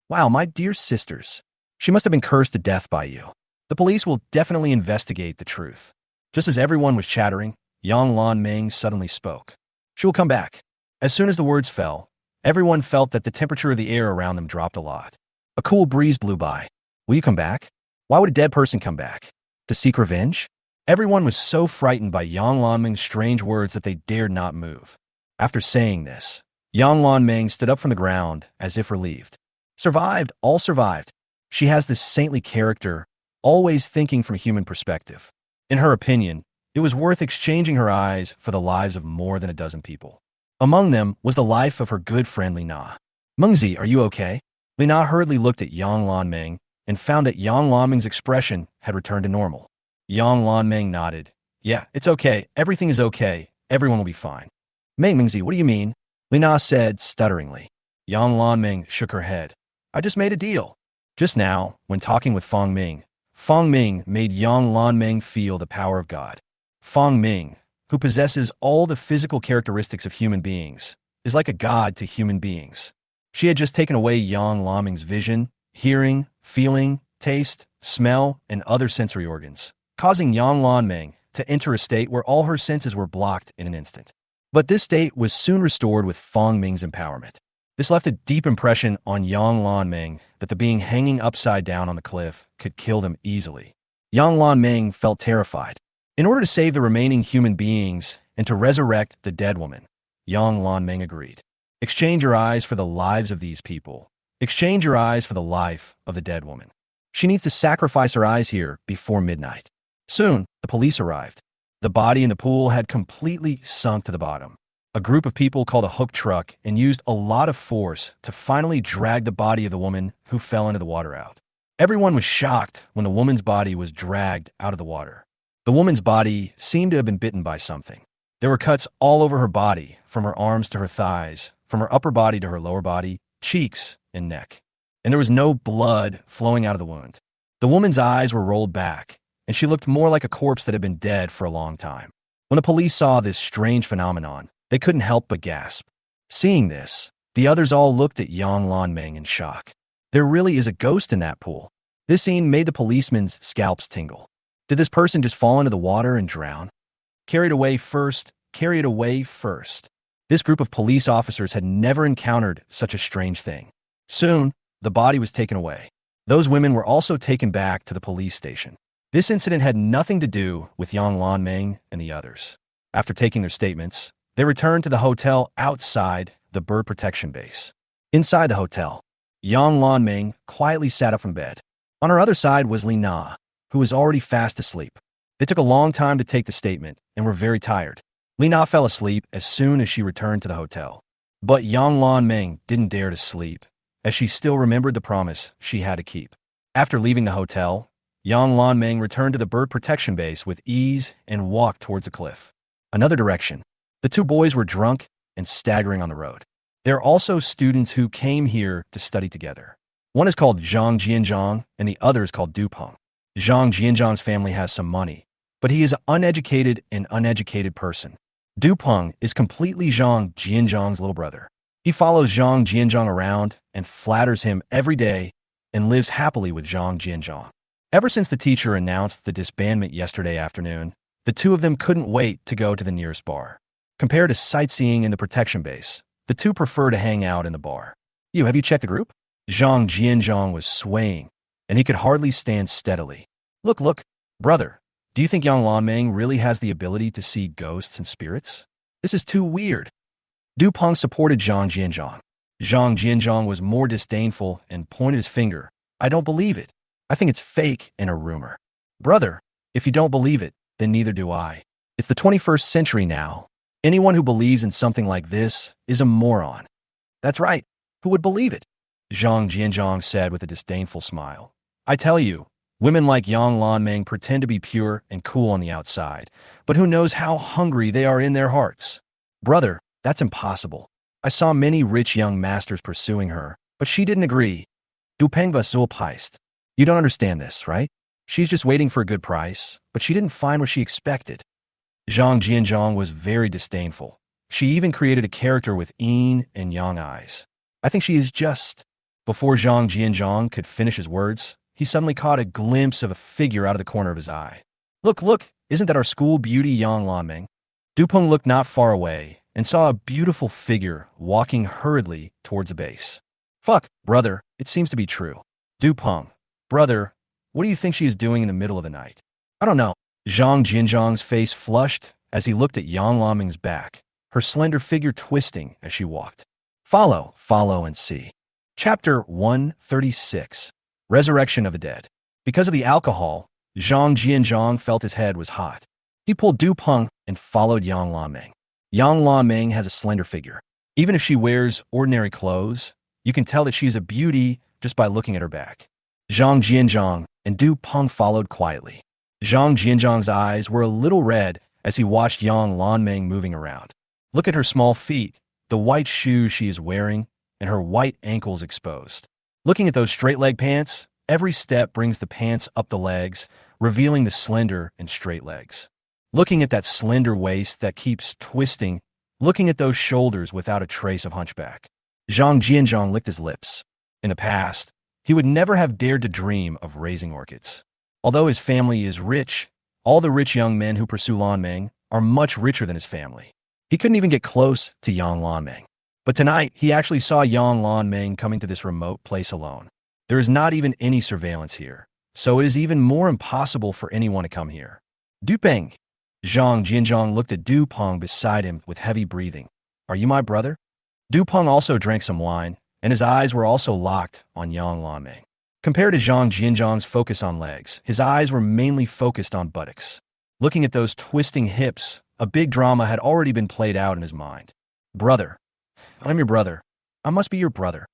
Wow, my dear sisters. She must have been cursed to death by you. The police will definitely investigate the truth. Just as everyone was chattering, Yang Lanming suddenly spoke. She will come back. As soon as the words fell, everyone felt that the temperature of the air around them dropped a lot. A cool breeze blew by. Will you come back? Why would a dead person come back? To seek revenge? Everyone was so frightened by Yang Lanming's strange words that they dared not move. After saying this, Yang Lanming stood up from the ground as if relieved. Survived, all survived. She has this saintly character, always thinking from a human perspective. In her opinion, it was worth exchanging her eyes for the lives of more than a dozen people. Among them was the life of her good friend Lina. Mengzi, are you okay? Lina hurriedly looked at Yang Lanming and found that Yang Lanming's expression had returned to normal. Yang Lanming nodded. Yeah, it's okay. Everything is okay. Everyone will be fine. Mengzi, what do you mean? Lina said stutteringly. Yang Lanming shook her head. I just made a deal. Just now, when talking with Fang Ming made Yang Lanming feel the power of God. Fang Ming, who possesses all the physical characteristics of human beings, is like a god to human beings. She had just taken away Yang Lanming's vision, hearing, feeling, taste, smell, and other sensory organs, causing Yang Lanming to enter a state where all her senses were blocked in an instant. But this state was soon restored with Fang Ming's empowerment. This left a deep impression on Yang Lanming that the being hanging upside down on the cliff could kill them easily. Yang Lanming felt terrified. In order to save the remaining human beings and to resurrect the dead woman, Yang Lanming agreed. Exchange your eyes for the lives of these people. Exchange your eyes for the life of the dead woman. She needs to sacrifice her eyes here before midnight. Soon, the police arrived. The body in the pool had completely sunk to the bottom. A group of people called a hook truck and used a lot of force to finally drag the body of the woman who fell into the water out. Everyone was shocked when the woman's body was dragged out of the water. The woman's body seemed to have been bitten by something. There were cuts all over her body, from her arms to her thighs, from her upper body to her lower body, cheeks, and neck. And there was no blood flowing out of the wound. The woman's eyes were rolled back, and she looked more like a corpse that had been dead for a long time. When the police saw this strange phenomenon, they couldn't help but gasp. Seeing this, the others all looked at Yang Lanming in shock. There really is a ghost in that pool. This scene made the policemen's scalps tingle. Did this person just fall into the water and drown? Carry it away first. Carry it away first. This group of police officers had never encountered such a strange thing. Soon, the body was taken away. Those women were also taken back to the police station. This incident had nothing to do with Yang Lanming and the others. After taking their statements, they returned to the hotel outside the bird protection base. Inside the hotel, Yang Lanming quietly sat up from bed. On her other side was Li Na, who was already fast asleep. They took a long time to take the statement and were very tired. Li Na fell asleep as soon as she returned to the hotel. But Yang Lanming didn't dare to sleep, as she still remembered the promise she had to keep. After leaving the hotel, Yang Lanming returned to the bird protection base with ease and walked towards the cliff. Another direction. The two boys were drunk and staggering on the road. There are also students who came here to study together. One is called Zhang Jianzhang and the other is called Du Peng. Zhang Jianzhang's family has some money, but he is an uneducated person. Du Peng is completely Zhang Jianzhang's little brother. He follows Zhang Jianzhang around and flatters him every day and lives happily with Zhang Jianzhang. Ever since the teacher announced the disbandment yesterday afternoon, the two of them couldn't wait to go to the nearest bar. Compared to sightseeing in the protection base, the two prefer to hang out in the bar. Have you checked the group? Zhang Jianzhang was swaying, and he could hardly stand steadily. Look, brother, do you think Yang Lanming really has the ability to see ghosts and spirits? This is too weird. Du Peng supported Zhang Jianzhang. Zhang Jianzhang was more disdainful and pointed his finger. I don't believe it. I think it's fake and a rumor. Brother, if you don't believe it, then neither do I. It's the 21st century now. Anyone who believes in something like this is a moron. That's right. Who would believe it? Zhang Jianzhang said with a disdainful smile. I tell you, women like Yang Lanming pretend to be pure and cool on the outside, but who knows how hungry they are in their hearts. Brother, that's impossible. I saw many rich young masters pursuing her, but she didn't agree. Du Peng was so pissed. You don't understand this, right? She's just waiting for a good price, but she didn't find what she expected. Zhang Jianzhang was very disdainful. She even created a character with yin and yang eyes. I think she is just... Before Zhang Jianzhang could finish his words, he suddenly caught a glimpse of a figure out of the corner of his eye. Look, isn't that our school beauty Yang Lanming? Du Peng looked not far away and saw a beautiful figure walking hurriedly towards the base. Fuck, brother, it seems to be true. Du Peng, brother, what do you think she is doing in the middle of the night? I don't know. Zhang Jianzhang's face flushed as he looked at Yang Lanming's back, her slender figure twisting as she walked. Follow and see. Chapter 136. Resurrection of the Dead. Because of the alcohol, Zhang Jianzhang felt his head was hot. He pulled Du Peng and followed Yang Lanming. Yang Lanming has a slender figure. Even if she wears ordinary clothes, you can tell that she's a beauty just by looking at her back. Zhang Jianzhang and Du Peng followed quietly. Zhang Jianzhang's eyes were a little red as he watched Yang Lanming moving around. Look at her small feet, the white shoes she is wearing, and her white ankles exposed. Looking at those straight leg pants, every step brings the pants up the legs, revealing the slender and straight legs. Looking at that slender waist that keeps twisting, looking at those shoulders without a trace of hunchback. Zhang Jianzhang licked his lips. In the past, He would never have dared to dream of raising orchids. Although his family is rich, all the rich young men who pursue Lanming are much richer than his family. He couldn't even get close to Yang Lanming. But tonight, he actually saw Yang Lanming coming to this remote place alone. There is not even any surveillance here, so it is even more impossible for anyone to come here. Dupeng. Zhang Jianzhang looked at Du Peng beside him with heavy breathing. Are you my brother? Du Peng also drank some wine, and his eyes were also locked on Yang Lanming. Compared to Zhang Jianzhang's focus on legs, his eyes were mainly focused on buttocks. Looking at those twisting hips, a big drama had already been played out in his mind. Brother. I'm your brother. I must be your brother.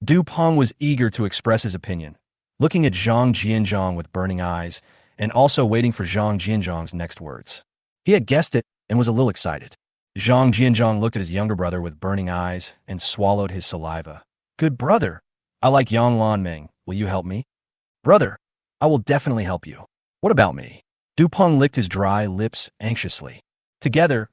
Du Peng was eager to express his opinion, looking at Zhang Jianzhang with burning eyes, and also waiting for Zhang Jianzhang's next words. He had guessed it and was a little excited. Zhang Jianzhang looked at his younger brother with burning eyes and swallowed his saliva. Good brother. I like Yang Lanming. Will you help me? Brother, I will definitely help you. What about me? Du Peng licked his dry lips anxiously. Together,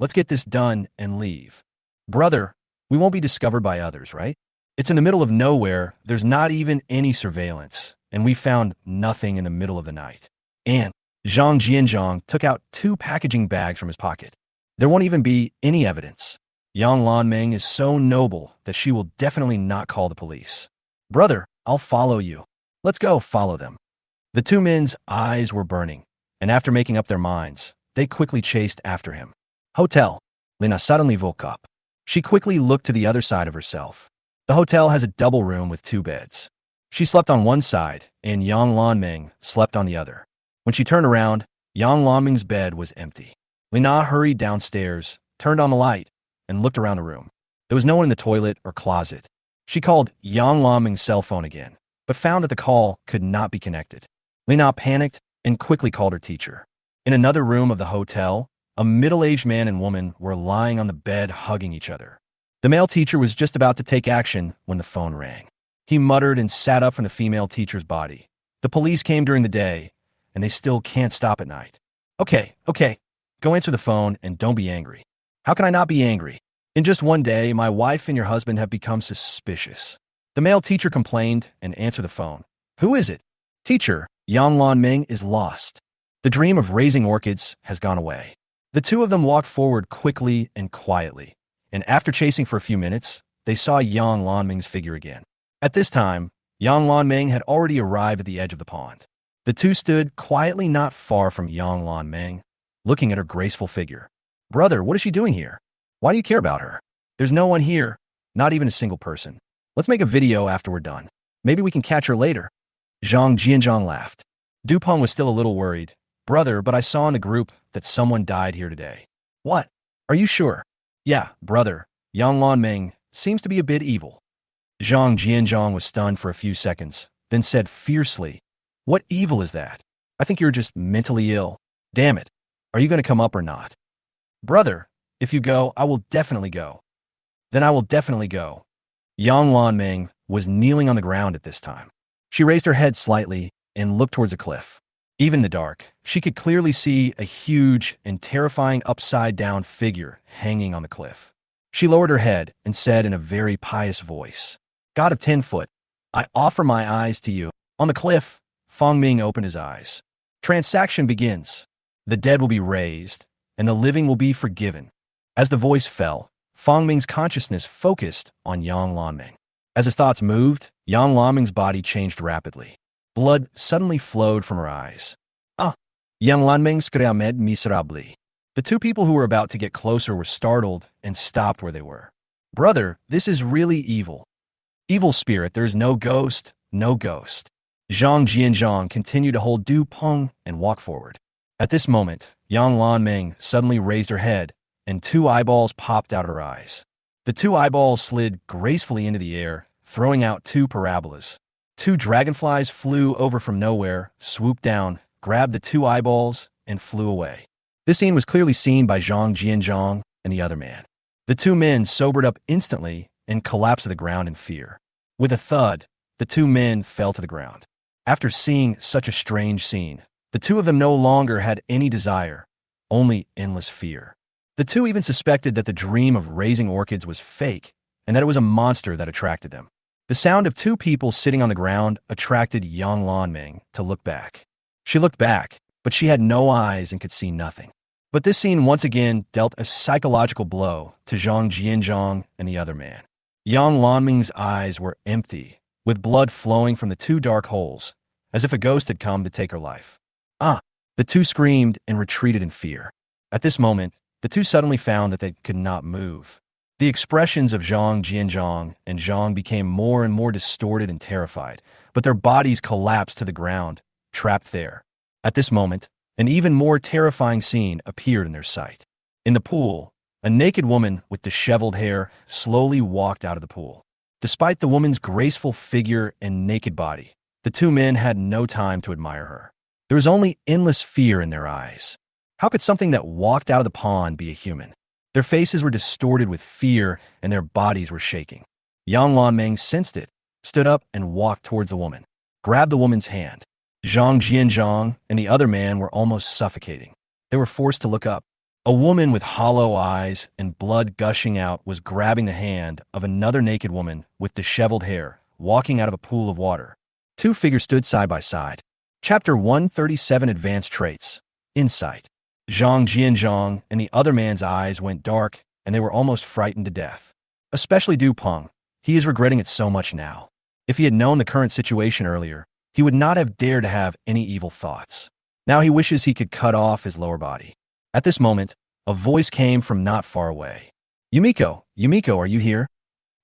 let's get this done and leave. Brother, we won't be discovered by others, right? It's in the middle of nowhere, there's not even any surveillance, and we found nothing in the middle of the night. And Zhang Jianzhang took out 2 packaging bags from his pocket. There won't even be any evidence. Yang Lanming is so noble that she will definitely not call the police. Brother, I'll follow you. Let's go follow them. The 2 men's eyes were burning, and after making up their minds, they quickly chased after him. Hotel. Lina suddenly woke up. She quickly looked to the other side of herself. The hotel has a double room with 2 beds. She slept on one side, and Yang Lanming slept on the other. When she turned around, Yang Lanming's bed was empty. Lina hurried downstairs, turned on the light, and looked around the room. There was no one in the toilet or closet. She called Yang Lanming's cell phone again, but found that the call could not be connected. Lina panicked and quickly called her teacher. In another room of the hotel, a middle-aged man and woman were lying on the bed hugging each other. The male teacher was just about to take action when the phone rang. He muttered and sat up from the female teacher's body. The police came during the day, and they still can't stop at night. Okay. Go answer the phone and don't be angry. How can I not be angry? In just one day, my wife and your husband have become suspicious. The male teacher complained and answered the phone. Who is it? Teacher, Yang Lanming is lost. The dream of raising orchids has gone away. The 2 of them walked forward quickly and quietly, and after chasing for a few minutes, they saw Yang Lanming's figure again. At this time, Yang Lanming had already arrived at the edge of the pond. The 2 stood quietly not far from Yang Lanming, looking at her graceful figure. Brother, what is she doing here? Why do you care about her? There's no one here, not even a single person. Let's make a video after we're done. Maybe we can catch her later. Zhang Jianzhang laughed. Du Peng was still a little worried. Brother, but I saw in the group that someone died here today. What? Are you sure? Yeah, brother. Yang Lanming seems to be a bit evil. Zhang Jianzhang was stunned for a few seconds, then said fiercely, What evil is that? I think you're just mentally ill. Damn it. Are you going to come up or not? Brother, if you go, I will definitely go. Then I will definitely go. Yang Lanming was kneeling on the ground at this time. She raised her head slightly and looked towards a cliff. Even in the dark, she could clearly see a huge and terrifying upside-down figure hanging on the cliff. She lowered her head and said in a very pious voice, God of 10 foot, I offer my eyes to you. On the cliff, Feng Ming opened his eyes. Transaction begins. The dead will be raised, and the living will be forgiven. As the voice fell, Feng Ming's consciousness focused on Yang Lanming. As his thoughts moved, Yang Lanming's body changed rapidly. Blood suddenly flowed from her eyes. Yang Lanming screamed miserably. The 2 people who were about to get closer were startled and stopped where they were. Brother, this is really evil. Evil spirit, there is no ghost, no ghost. Zhang Jianzhang continued to hold Du Peng and walk forward. At this moment, Yang Lanming suddenly raised her head, and 2 eyeballs popped out of her eyes. The 2 eyeballs slid gracefully into the air, throwing out 2 parabolas. 2 dragonflies flew over from nowhere, swooped down, grabbed the 2 eyeballs, and flew away. This scene was clearly seen by Zhang Jianzhang and the other man. The 2 men sobered up instantly and collapsed to the ground in fear. With a thud, the 2 men fell to the ground. After seeing such a strange scene, the 2 of them no longer had any desire, only endless fear. The 2 even suspected that the dream of raising orchids was fake and that it was a monster that attracted them. The sound of two people sitting on the ground attracted Yang Lanming to look back. She looked back, but she had no eyes and could see nothing. But this scene once again dealt a psychological blow to Zhang Jianzhong and the other man. Yang Lanming's eyes were empty, with blood flowing from the two dark holes, as if a ghost had come to take her life. Ah! The two screamed and retreated in fear. At this moment, the two suddenly found that they could not move. The expressions of Zhang Jianzhong and Zhang became more and more distorted and terrified, but their bodies collapsed to the ground, trapped there. At this moment, an even more terrifying scene appeared in their sight. In the pool, a naked woman with disheveled hair slowly walked out of the pool. Despite the woman's graceful figure and naked body, the two men had no time to admire her. There was only endless fear in their eyes. How could something that walked out of the pond be a human? Their faces were distorted with fear and their bodies were shaking. Yang Lanming sensed it, stood up and walked towards the woman, grabbed the woman's hand. Zhang Jianzhong and the other man were almost suffocating. They were forced to look up. A woman with hollow eyes and blood gushing out was grabbing the hand of another naked woman with disheveled hair, walking out of a pool of water. Two figures stood side by side. Chapter 137 Advanced Traits. Insight. Zhang Jianzhong and the other man's eyes went dark, and they were almost frightened to death. Especially Du Peng. He is regretting it so much now. If he had known the current situation earlier, he would not have dared to have any evil thoughts. Now he wishes he could cut off his lower body. At this moment, a voice came from not far away. Yumiko, are you here?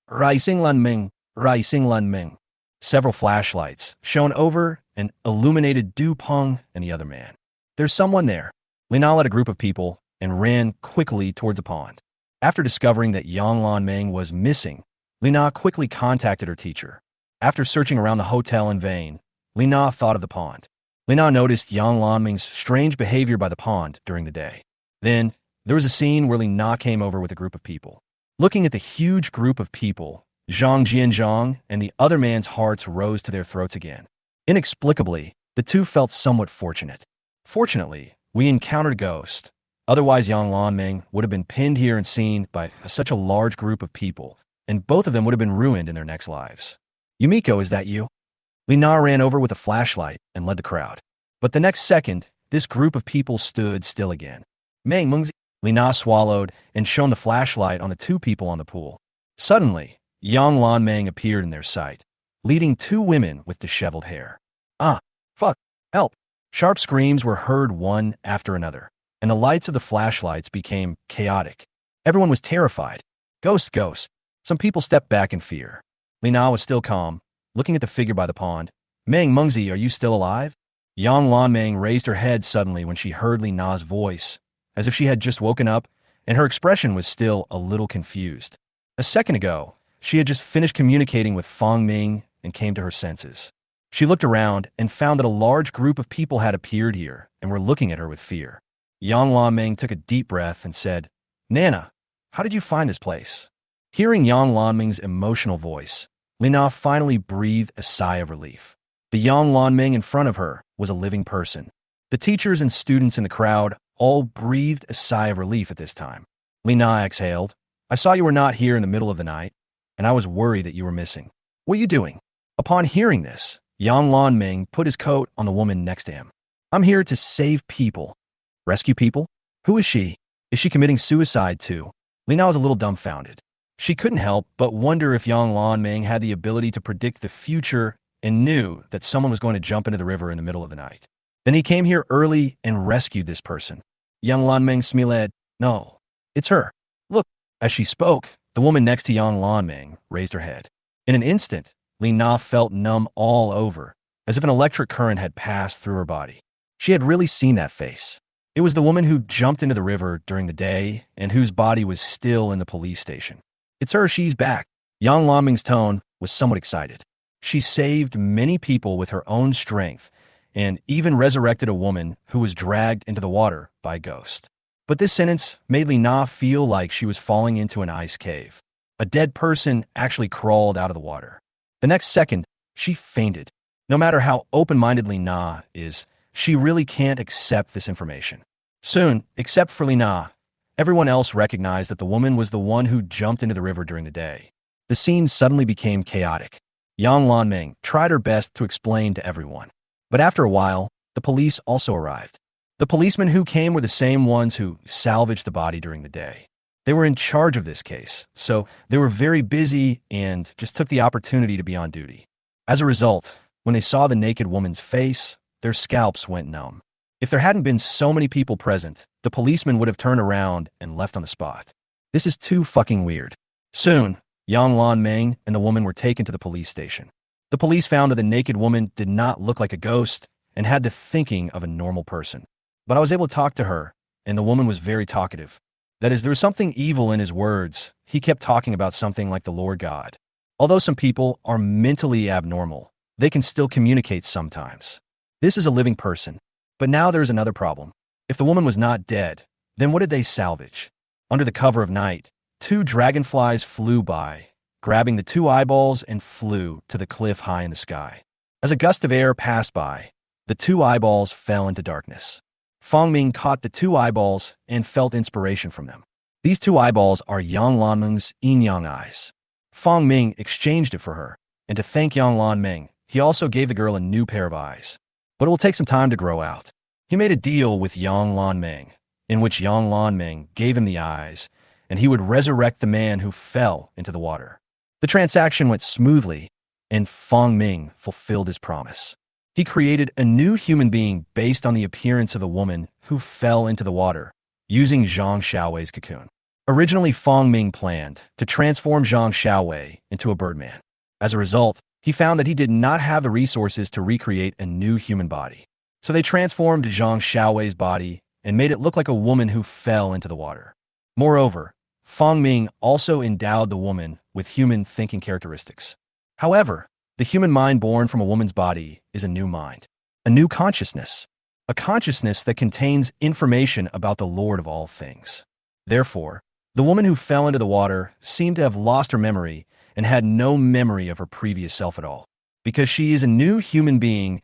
Rising Lanming, Rising Lanming. Several flashlights shone over and illuminated Du Peng and the other man. There's someone there. Lina led a group of people and ran quickly towards the pond. After discovering that Yang Lanming was missing, Lina quickly contacted her teacher. After searching around the hotel in vain, Lina thought of the pond. Lina noticed Yang Lanming's strange behavior by the pond during the day. Then, there was a scene where Lina came over with a group of people. Looking at the huge group of people, Zhang Jianzhong and the other man's hearts rose to their throats again. Inexplicably, the two felt somewhat fortunate. Fortunately, we encountered a ghost. Otherwise, Yang Lanming would have been pinned here and seen by such a large group of people, and both of them would have been ruined in their next lives. Yumiko, is that you? Lina ran over with a flashlight and led the crowd. But the next second, this group of people stood still again. Meng Mengzi. Lina swallowed and shone the flashlight on the two people on the pool. Suddenly, Yang Lanming appeared in their sight, leading two women with disheveled hair. Ah, fuck, help. Sharp screams were heard one after another, and the lights of the flashlights became chaotic. Everyone was terrified. Ghost, ghost. Some people stepped back in fear. Lina was still calm, looking at the figure by the pond. Meng Mengzi, are you still alive? Yang Lanming raised her head suddenly when she heard Lina's voice, as if she had just woken up, and her expression was still a little confused. A second ago, she had just finished communicating with Fang Ming and came to her senses. She looked around and found that a large group of people had appeared here and were looking at her with fear. Yang Lanming took a deep breath and said, Nana, how did you find this place? Hearing Yang Lanming's emotional voice, Lina finally breathed a sigh of relief. The Yang Lanming in front of her was a living person. The teachers and students in the crowd all breathed a sigh of relief at this time. Lina exhaled. I saw you were not here in the middle of the night, and I was worried that you were missing. What are you doing? Upon hearing this, Yang Lanming put his coat on the woman next to him. I'm here to save people. Rescue people? Who is she? Is she committing suicide too? Lina was a little dumbfounded. She couldn't help but wonder if Yang Lanming had the ability to predict the future and knew that someone was going to jump into the river in the middle of the night. Then he came here early and rescued this person. Yang Lanming smiled. No, it's her. Look. As she spoke, the woman next to Yang Lanming raised her head. In an instant, Lina felt numb all over, as if an electric current had passed through her body. She had really seen that face. It was the woman who jumped into the river during the day and whose body was still in the police station. It's her, she's back. Yang Lanming's tone was somewhat excited. She saved many people with her own strength and even resurrected a woman who was dragged into the water by a ghost. But this sentence made Lina feel like she was falling into an ice cave. A dead person actually crawled out of the water. The next second, she fainted. No matter how open-minded Lina is, she really can't accept this information. Soon, except for Lina, everyone else recognized that the woman was the one who jumped into the river during the day. The scene suddenly became chaotic. Yang Lanming tried her best to explain to everyone. But after a while, the police also arrived. The policemen who came were the same ones who salvaged the body during the day. They were in charge of this case, so they were very busy and just took the opportunity to be on duty. As a result, when they saw the naked woman's face, their scalps went numb. If there hadn't been so many people present, the policemen would have turned around and left on the spot. This is too fucking weird. Soon, Yang Lanming and the woman were taken to the police station. The police found that the naked woman did not look like a ghost and had the thinking of a normal person. But I was able to talk to her, and the woman was very talkative. That is, there was something evil in his words. He kept talking about something like the Lord God. Although some people are mentally abnormal, they can still communicate sometimes. This is a living person. But now there is another problem. If the woman was not dead, then what did they salvage? Under the cover of night, 2 dragonflies flew by, grabbing the 2 eyeballs and flew to the cliff high in the sky. As a gust of air passed by, the 2 eyeballs fell into darkness. Fangming caught the 2 eyeballs and felt inspiration from them. These 2 eyeballs are Yang Lanming's yin-yang eyes. Fangming exchanged it for her, and to thank Yang Lanming, he also gave the girl a new pair of eyes. But it will take some time to grow out. He made a deal with Yang Lanming, in which Yang Lanming gave him the eyes, and he would resurrect the man who fell into the water. The transaction went smoothly, and Fangming fulfilled his promise. He created a new human being based on the appearance of the woman who fell into the water, using Zhang Xiaowei's cocoon. Originally, Fangming planned to transform Zhang Xiaowei into a birdman. As a result, he found that he did not have the resources to recreate a new human body. So they transformed Zhang Xiaowei's body and made it look like a woman who fell into the water. Moreover, Fangming also endowed the woman with human thinking characteristics. However, the human mind born from a woman's body is a new mind, a new consciousness, a consciousness that contains information about the Lord of all things. Therefore, the woman who fell into the water seemed to have lost her memory and had no memory of her previous self at all, because she is a new human being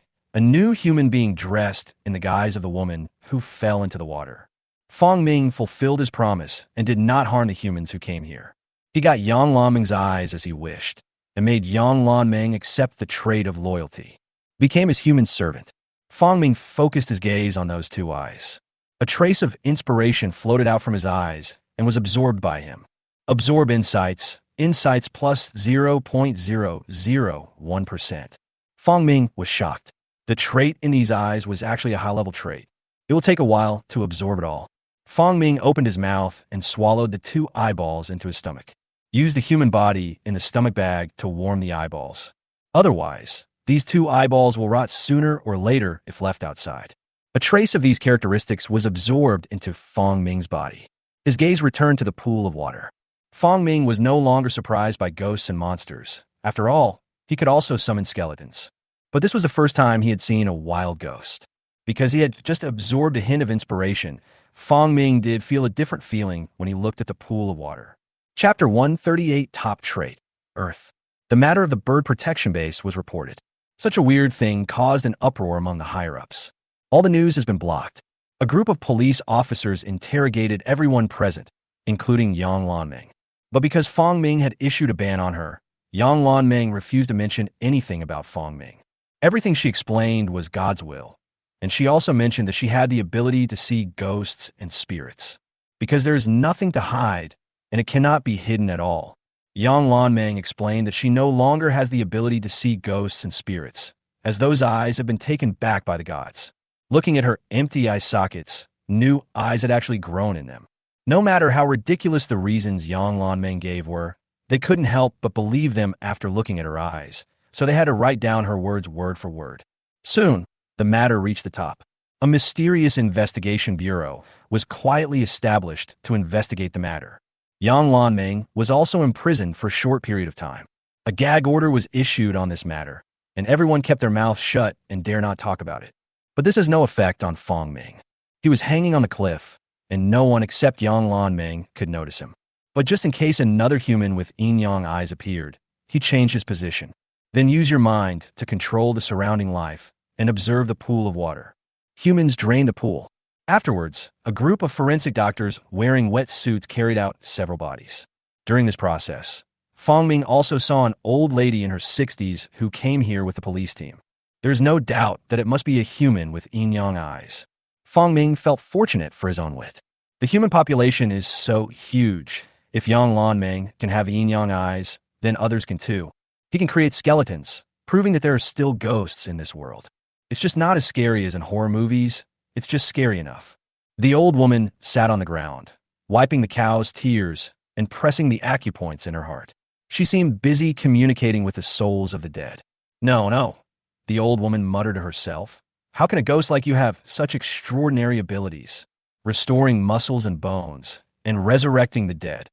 dressed in the guise of the woman who fell into the water. Fangming fulfilled his promise and did not harm the humans who came here. He got Yang Lanming's eyes as he wished, and made Yang Lanming accept the trait of loyalty. Became his human servant. Fangming focused his gaze on those 2 eyes. A trace of inspiration floated out from his eyes and was absorbed by him. Absorb insights plus 0.001%. Fangming was shocked. The trait in these eyes was actually a high-level trait. It will take a while to absorb it all. Fangming opened his mouth and swallowed the 2 eyeballs into his stomach. Use the human body in the stomach bag to warm the eyeballs. Otherwise, these 2 eyeballs will rot sooner or later if left outside. A trace of these characteristics was absorbed into Fangming's body. His gaze returned to the pool of water. Fangming was no longer surprised by ghosts and monsters. After all, he could also summon skeletons. But this was the first time he had seen a wild ghost. Because he had just absorbed a hint of inspiration, Fangming did feel a different feeling when he looked at the pool of water. Chapter 138, Top Trait, Earth. The matter of the bird protection base was reported. Such a weird thing caused an uproar among the higher-ups. All the news has been blocked. A group of police officers interrogated everyone present, including Yang Lanming. But because Fangming had issued a ban on her, Yang Lanming refused to mention anything about Fangming. Everything she explained was God's will, and she also mentioned that she had the ability to see ghosts and spirits. Because there is nothing to hide, and it cannot be hidden at all. Yang Lanming explained that she no longer has the ability to see ghosts and spirits, as those eyes have been taken back by the gods. Looking at her empty eye sockets, new eyes had actually grown in them. No matter how ridiculous the reasons Yang Lanming gave were, they couldn't help but believe them after looking at her eyes, so they had to write down her words word for word. Soon, the matter reached the top. A mysterious investigation bureau was quietly established to investigate the matter. Yang Lanming was also imprisoned for a short period of time. A gag order was issued on this matter, and everyone kept their mouths shut and dare not talk about it. But this has no effect on Fangming. He was hanging on the cliff, and no one except Yang Lanming could notice him. But just in case another human with yin-yang eyes appeared, he changed his position. Then use your mind to control the surrounding life and observe the pool of water. Humans drained the pool. Afterwards, a group of forensic doctors wearing wet suits carried out several bodies. During this process, Fong Ming also saw an old lady in her 60s who came here with the police team. There's no doubt that it must be a human with yin-yang eyes. Fong Ming felt fortunate for his own wit. The human population is so huge. If Yang Lanming can have yin-yang eyes, then others can too. He can create skeletons, proving that there are still ghosts in this world. It's just not as scary as in horror movies. It's just scary enough. The old woman sat on the ground, wiping the cow's tears and pressing the acupoints in her heart. She seemed busy communicating with the souls of the dead. No, no, the old woman muttered to herself. How can a ghost like you have such extraordinary abilities? Restoring muscles and bones, and resurrecting the dead.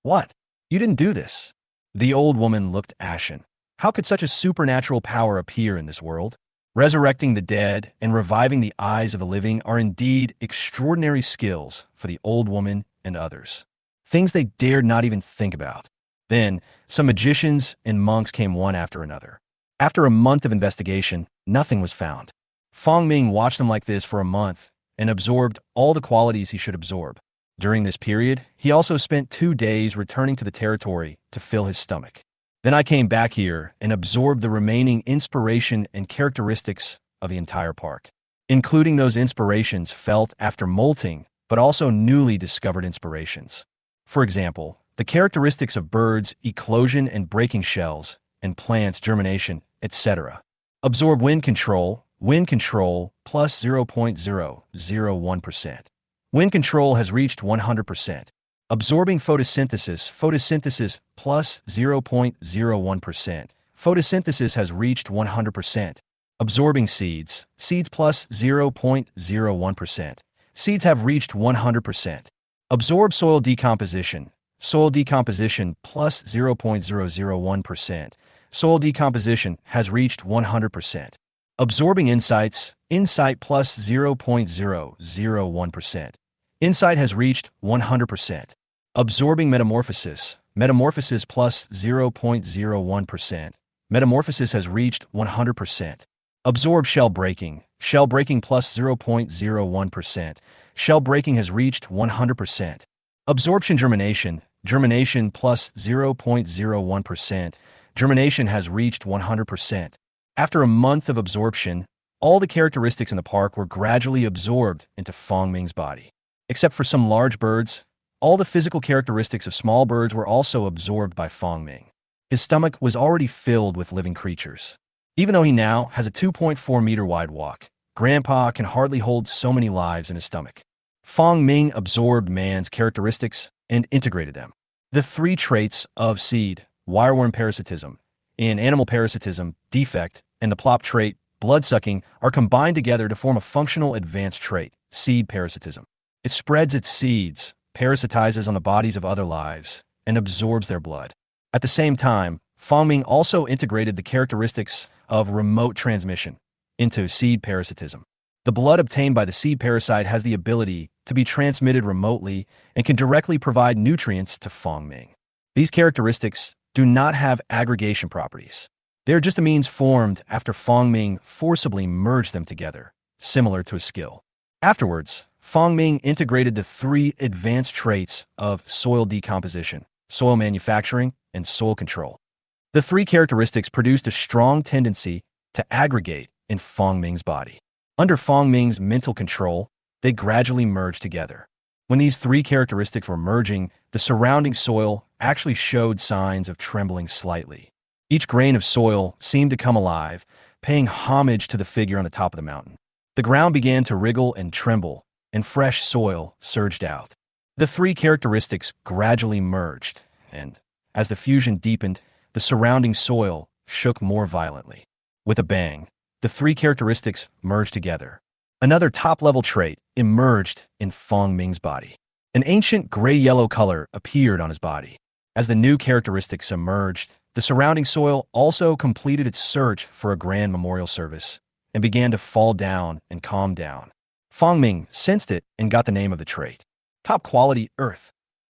What? You didn't do this. The old woman looked ashen. How could such a supernatural power appear in this world? Resurrecting the dead and reviving the eyes of the living are indeed extraordinary skills for the old woman and others. Things they dared not even think about. Then, some magicians and monks came one after another. After a month of investigation, nothing was found. Fong Ming watched them like this for a month and absorbed all the qualities he should absorb. During this period, he also spent 2 days returning to the territory to fill his stomach. Then I came back here and absorbed the remaining inspiration and characteristics of the entire park, including those inspirations felt after molting, but also newly discovered inspirations. For example, the characteristics of birds' eclosion and breaking shells, and plants' germination, etc. Absorb wind control plus 0.001%. Wind control has reached 100%. Absorbing photosynthesis plus 0.01%. Photosynthesis has reached 100%. Absorbing seeds plus 0.01%. Seeds have reached 100%. Absorb soil decomposition plus 0.001%. Soil decomposition has reached 100%. Absorbing insight plus 0.001%. Insight has reached 100%. Absorbing metamorphosis plus 0.01%. Metamorphosis has reached 100%. Absorb shell breaking plus 0.01%. Shell breaking has reached 100%. Absorption germination plus 0.01%. Germination has reached 100%. After a month of absorption, all the characteristics in the park were gradually absorbed into Fong Ming's body. Except for some large birds, all the physical characteristics of small birds were also absorbed by Fong Ming. His stomach was already filled with living creatures. Even though he now has a 2.4-meter wide walk, Grandpa can hardly hold so many lives in his stomach. Fong Ming absorbed man's characteristics and integrated them. The 3 traits of seed, wireworm parasitism, and animal parasitism, defect, and the plop trait, bloodsucking, are combined together to form a functional advanced trait, seed parasitism. It spreads its seeds, parasitizes on the bodies of other lives, and absorbs their blood. At the same time, Fong Ming also integrated the characteristics of remote transmission into seed parasitism. The blood obtained by the seed parasite has the ability to be transmitted remotely and can directly provide nutrients to Fong Ming. These characteristics do not have aggregation properties. They are just a means formed after Fong Ming forcibly merged them together, similar to a skill. Afterwards, Fong Ming integrated the 3 advanced traits of soil decomposition, soil manufacturing, and soil control. The 3 characteristics produced a strong tendency to aggregate in Fong Ming's body. Under Fong Ming's mental control, they gradually merged together. When these 3 characteristics were merging, the surrounding soil actually showed signs of trembling slightly. Each grain of soil seemed to come alive, paying homage to the figure on the top of the mountain. The ground began to wriggle and tremble, and fresh soil surged out. The 3 characteristics gradually merged, and as the fusion deepened, the surrounding soil shook more violently. With a bang, the 3 characteristics merged together. Another top-level trait emerged in Fong Ming's body. An ancient gray-yellow color appeared on his body. As the new characteristics emerged, the surrounding soil also completed its search for a grand memorial service and began to fall down and calm down. Fong Ming sensed it and got the name of the trait. Top-quality earth.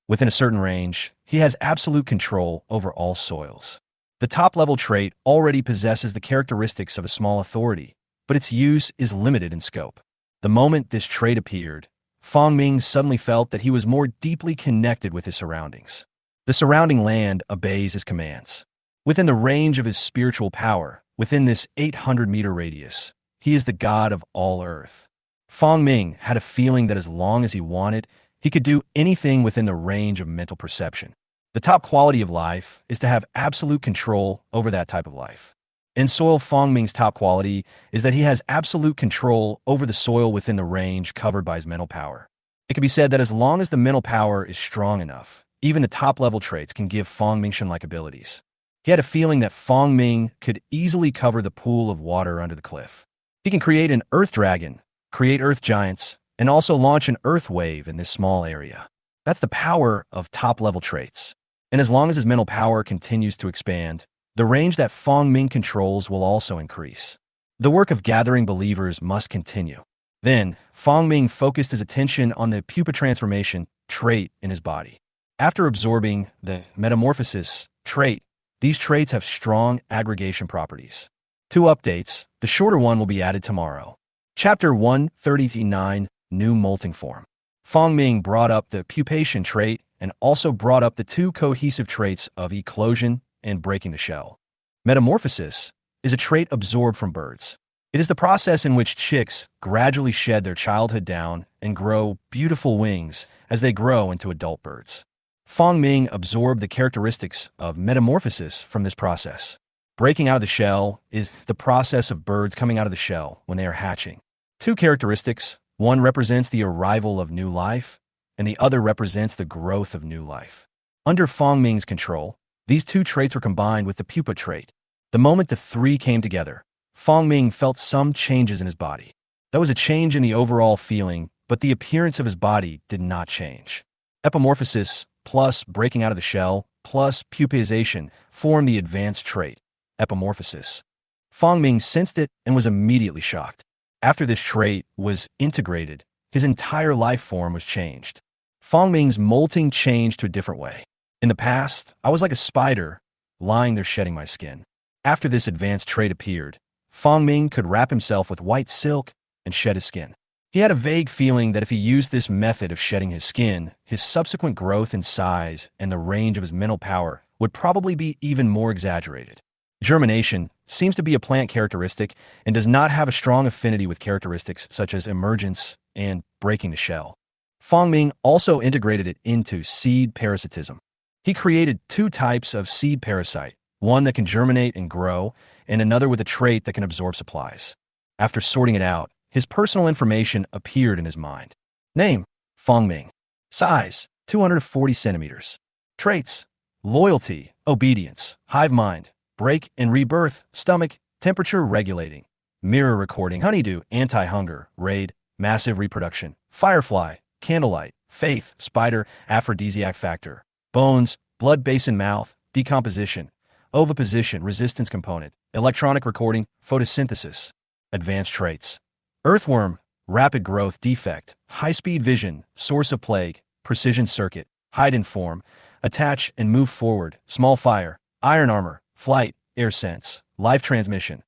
Within a certain range, he has absolute control over all soils. The top-level trait already possesses the characteristics of a small authority, but its use is limited in scope. The moment this trait appeared, Fong Ming suddenly felt that he was more deeply connected with his surroundings. The surrounding land obeys his commands. Within the range of his spiritual power, within this 800-meter radius, he is the god of all earth. Fong Ming had a feeling that as long as he wanted, he could do anything within the range of mental perception. The top quality of life is to have absolute control over that type of life. In soil, Fong Ming's top quality is that he has absolute control over the soil within the range covered by his mental power. It can be said that as long as the mental power is strong enough, even the top-level traits can give Fong Ming-like abilities. He had a feeling that Fong Ming could easily cover the pool of water under the cliff. He can create an earth dragon, create earth giants, and also launch an earth wave in this small area. That's the power of top-level traits. And as long as his mental power continues to expand, the range that Fong Ming controls will also increase. The work of gathering believers must continue. Then, Fong Ming focused his attention on the pupa transformation trait in his body. After absorbing the metamorphosis trait, these traits have strong aggregation properties. 2 updates. The shorter one will be added tomorrow. Chapter 139, New Molting Form. Fong Ming brought up the pupation trait and also brought up the 2 cohesive traits of eclosion and breaking the shell. Metamorphosis is a trait absorbed from birds. It is the process in which chicks gradually shed their childhood down and grow beautiful wings as they grow into adult birds. Fong Ming absorbed the characteristics of metamorphosis from this process. Breaking out of the shell is the process of birds coming out of the shell when they are hatching. 2 characteristics, one represents the arrival of new life, and the other represents the growth of new life. Under Fong Ming's control, these 2 traits were combined with the pupa trait. The moment the 3 came together, Fong Ming felt some changes in his body. That was a change in the overall feeling, but the appearance of his body did not change. Epimorphosis plus breaking out of the shell plus pupaization formed the advanced trait, epimorphosis. Fong Ming sensed it and was immediately shocked. After this trait was integrated, his entire life form was changed. Fong Ming's molting changed to a different way. In the past, I was like a spider, lying there shedding my skin. After this advanced trait appeared, Fong Ming could wrap himself with white silk and shed his skin. He had a vague feeling that if he used this method of shedding his skin, his subsequent growth in size and the range of his mental power would probably be even more exaggerated. Germination seems to be a plant characteristic and does not have a strong affinity with characteristics such as emergence and breaking the shell. Fong Ming also integrated it into seed parasitism. He created 2 types of seed parasite, one that can germinate and grow, and another with a trait that can absorb supplies. After sorting it out, his personal information appeared in his mind. Name, Fong Ming. Size, 240 centimeters. Traits, loyalty, obedience, hive mind, break and rebirth, stomach, temperature regulating, mirror recording, honeydew, anti-hunger, raid, massive reproduction, firefly, candlelight, faith, spider, aphrodisiac factor, bones, blood basin mouth, decomposition, oviposition, resistance component, electronic recording, photosynthesis, advanced traits. Earthworm, rapid growth defect, high-speed vision, source of plague, precision circuit, hide and form, attach and move forward, small fire, iron armor, flight, air sense, life transmission,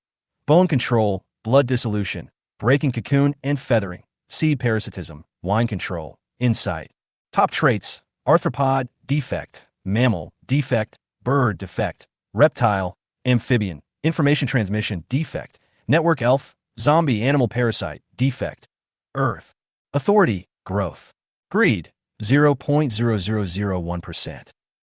bone control, blood dissolution, breaking cocoon and feathering, seed parasitism, wine control, insight. Top traits, arthropod, defect, mammal, defect, bird, defect, reptile, amphibian, information transmission, defect, network elf, zombie, animal parasite, defect, earth, authority, growth, greed, 0.0001%.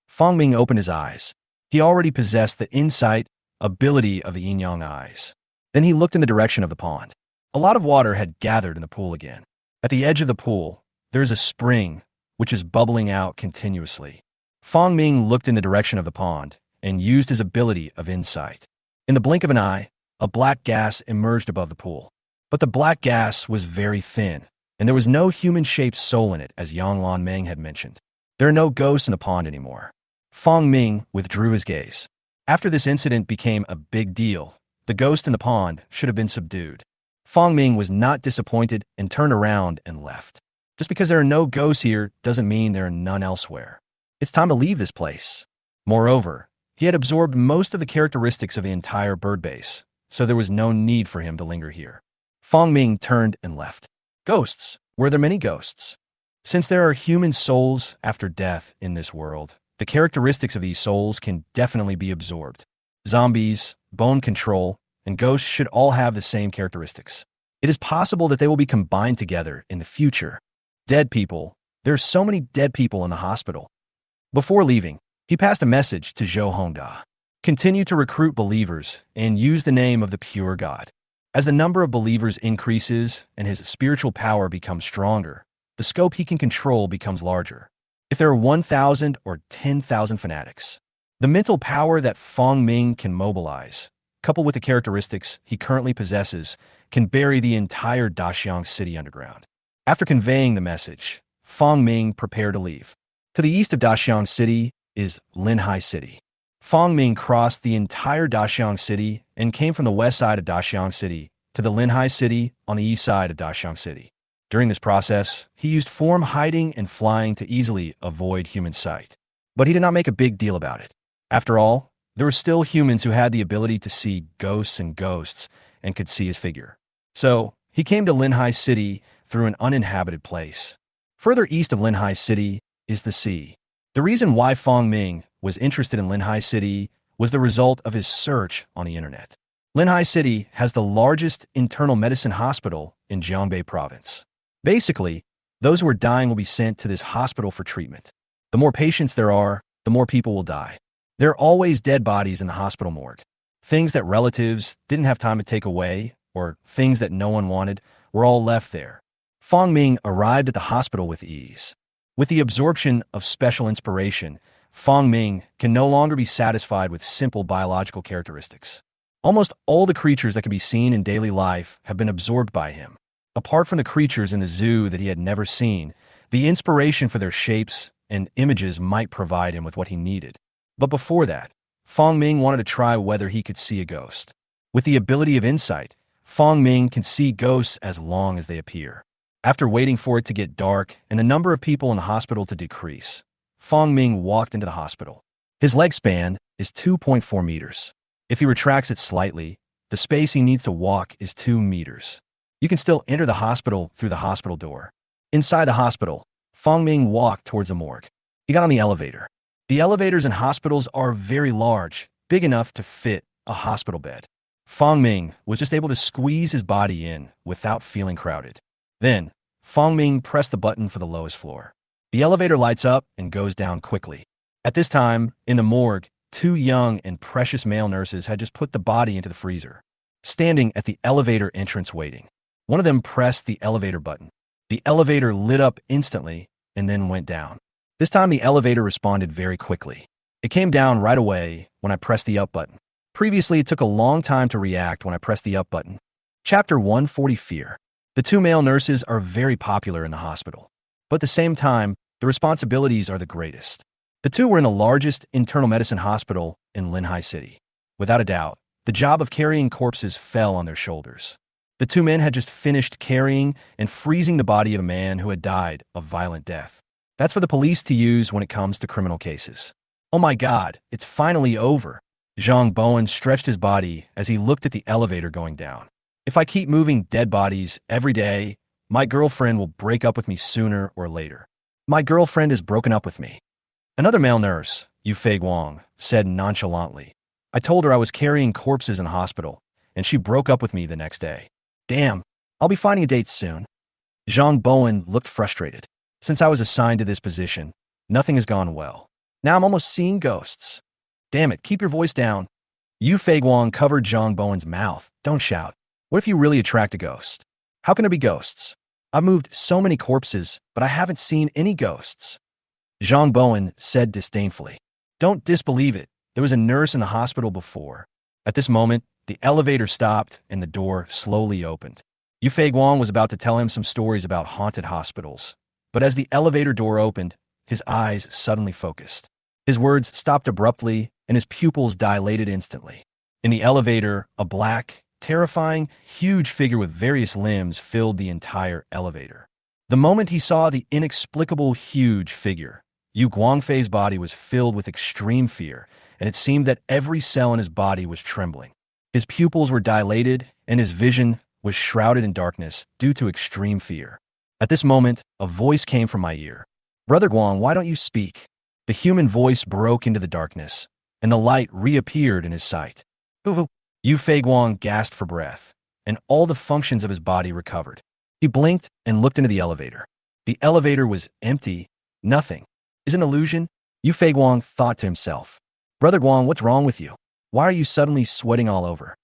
Fong Ming opened his eyes. He already possessed the insight ability of the yin-yang eyes. Then he looked in the direction of the pond. A lot of water had gathered in the pool again. At the edge of the pool, there is a spring, which is bubbling out continuously. Fong Ming looked in the direction of the pond and used his ability of insight. In the blink of an eye, a black gas emerged above the pool. But the black gas was very thin, and there was no human-shaped soul in it, as Yang Lan Meng had mentioned. There are no ghosts in the pond anymore. Fong Ming withdrew his gaze. After this incident became a big deal, the ghost in the pond should have been subdued. Fong Ming was not disappointed and turned around and left. Just because there are no ghosts here doesn't mean there are none elsewhere. It's time to leave this place. Moreover, he had absorbed most of the characteristics of the entire bird base, so there was no need for him to linger here. Fong Ming turned and left. Ghosts. Were there many ghosts? Since there are human souls after death in this world, the characteristics of these souls can definitely be absorbed. Zombies, bone control, and ghosts should all have the same characteristics. It is possible that they will be combined together in the future. Dead people. There are so many dead people in the hospital. Before leaving, he passed a message to Zhou Hongda. Continue to recruit believers and use the name of the pure God. As the number of believers increases and his spiritual power becomes stronger, the scope he can control becomes larger. If there are 1,000 or 10,000 fanatics, the mental power that Fong Ming can mobilize, coupled with the characteristics he currently possesses, can bury the entire Daxiang city underground. After conveying the message, Fong Ming prepared to leave. To the east of Daxiang city is Linhai city. Fong Ming crossed the entire Daxiang city and came from the west side of Daxiang city to the Linhai city on the east side of Daxiang city. During this process, he used form hiding and flying to easily avoid human sight. But he did not make a big deal about it. After all, there were still humans who had the ability to see ghosts and could see his figure. So, he came to Linhai city through an uninhabited place. Further east of Linhai city is the sea. The reason why Fong Ming was interested in Linhai city was the result of his search on the internet. Linhai city has the largest internal medicine hospital in Jiangbei province. Basically, those who are dying will be sent to this hospital for treatment. The more patients there are, the more people will die. There are always dead bodies in the hospital morgue. Things that relatives didn't have time to take away, or things that no one wanted, were all left there. Fong Ming arrived at the hospital with ease. With the absorption of special inspiration, Fong Ming can no longer be satisfied with simple biological characteristics. Almost all the creatures that can be seen in daily life have been absorbed by him. Apart from the creatures in the zoo that he had never seen, the inspiration for their shapes and images might provide him with what he needed. But before that, Fong Ming wanted to try whether he could see a ghost. With the ability of insight, Fong Ming can see ghosts as long as they appear. After waiting for it to get dark and the number of people in the hospital to decrease, Fong Ming walked into the hospital. His leg span is 2.4 meters. If he retracts it slightly, the space he needs to walk is 2 meters. You can still enter the hospital through the hospital door. Inside the hospital, Fong Ming walked towards the morgue. He got on the elevator. The elevators in hospitals are very large, big enough to fit a hospital bed. Fong Ming was just able to squeeze his body in without feeling crowded. Then, Fong Ming pressed the button for the lowest floor. The elevator lights up and goes down quickly. At this time, in the morgue, 2 young and precious male nurses had just put the body into the freezer, standing at the elevator entrance waiting. One of them pressed the elevator button. The elevator lit up instantly and then went down. This time the elevator responded very quickly. It came down right away when I pressed the up button. Previously, it took a long time to react when I pressed the up button. Chapter 140 Fear. The 2 male nurses are very popular in the hospital, but at the same time, the responsibilities are the greatest. The 2 were in the largest internal medicine hospital in Linhai City. Without a doubt, the job of carrying corpses fell on their shoulders. The 2 men had just finished carrying and freezing the body of a man who had died a violent death. That's for the police to use when it comes to criminal cases. Oh my God, it's finally over. Zhang Bowen stretched his body as he looked at the elevator going down. If I keep moving dead bodies every day, my girlfriend will break up with me sooner or later. My girlfriend has broken up with me. Another male nurse, Yu Fei Guang, said nonchalantly. I told her I was carrying corpses in the hospital, and she broke up with me the next day. Damn, I'll be finding a date soon. Zhang Bowen looked frustrated. Since I was assigned to this position, nothing has gone well. Now I'm almost seeing ghosts. Damn it, keep your voice down. Yu Fei Guang covered Zhang Bowen's mouth. Don't shout. What if you really attract a ghost? How can there be ghosts? I've moved so many corpses, but I haven't seen any ghosts. Zhang Bowen said disdainfully. Don't disbelieve it. There was a nurse in the hospital before. At this moment, the elevator stopped and the door slowly opened. Yu Fei Guang was about to tell him some stories about haunted hospitals, but as the elevator door opened, his eyes suddenly focused. His words stopped abruptly and his pupils dilated instantly. In the elevator, a black, terrifying, huge figure with various limbs filled the entire elevator. The moment he saw the inexplicable huge figure, Yu Guangfei's body was filled with extreme fear, and it seemed that every cell in his body was trembling. His pupils were dilated, and his vision was shrouded in darkness due to extreme fear. At this moment, a voice came from my ear. Brother Guang, why don't you speak? The human voice broke into the darkness, and the light reappeared in his sight. Boo-hoo! Yu Feiguang gasped for breath, and all the functions of his body recovered. He blinked and looked into the elevator. The elevator was empty. Nothing. Is an illusion? Yu Feiguang thought to himself. Brother Guang, what's wrong with you? Why are you suddenly sweating all over?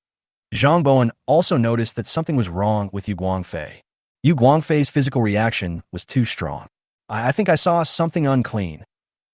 Zhang Bowen also noticed that something was wrong with Yu Guangfei. Yu Guangfei's physical reaction was too strong. I think I saw something unclean.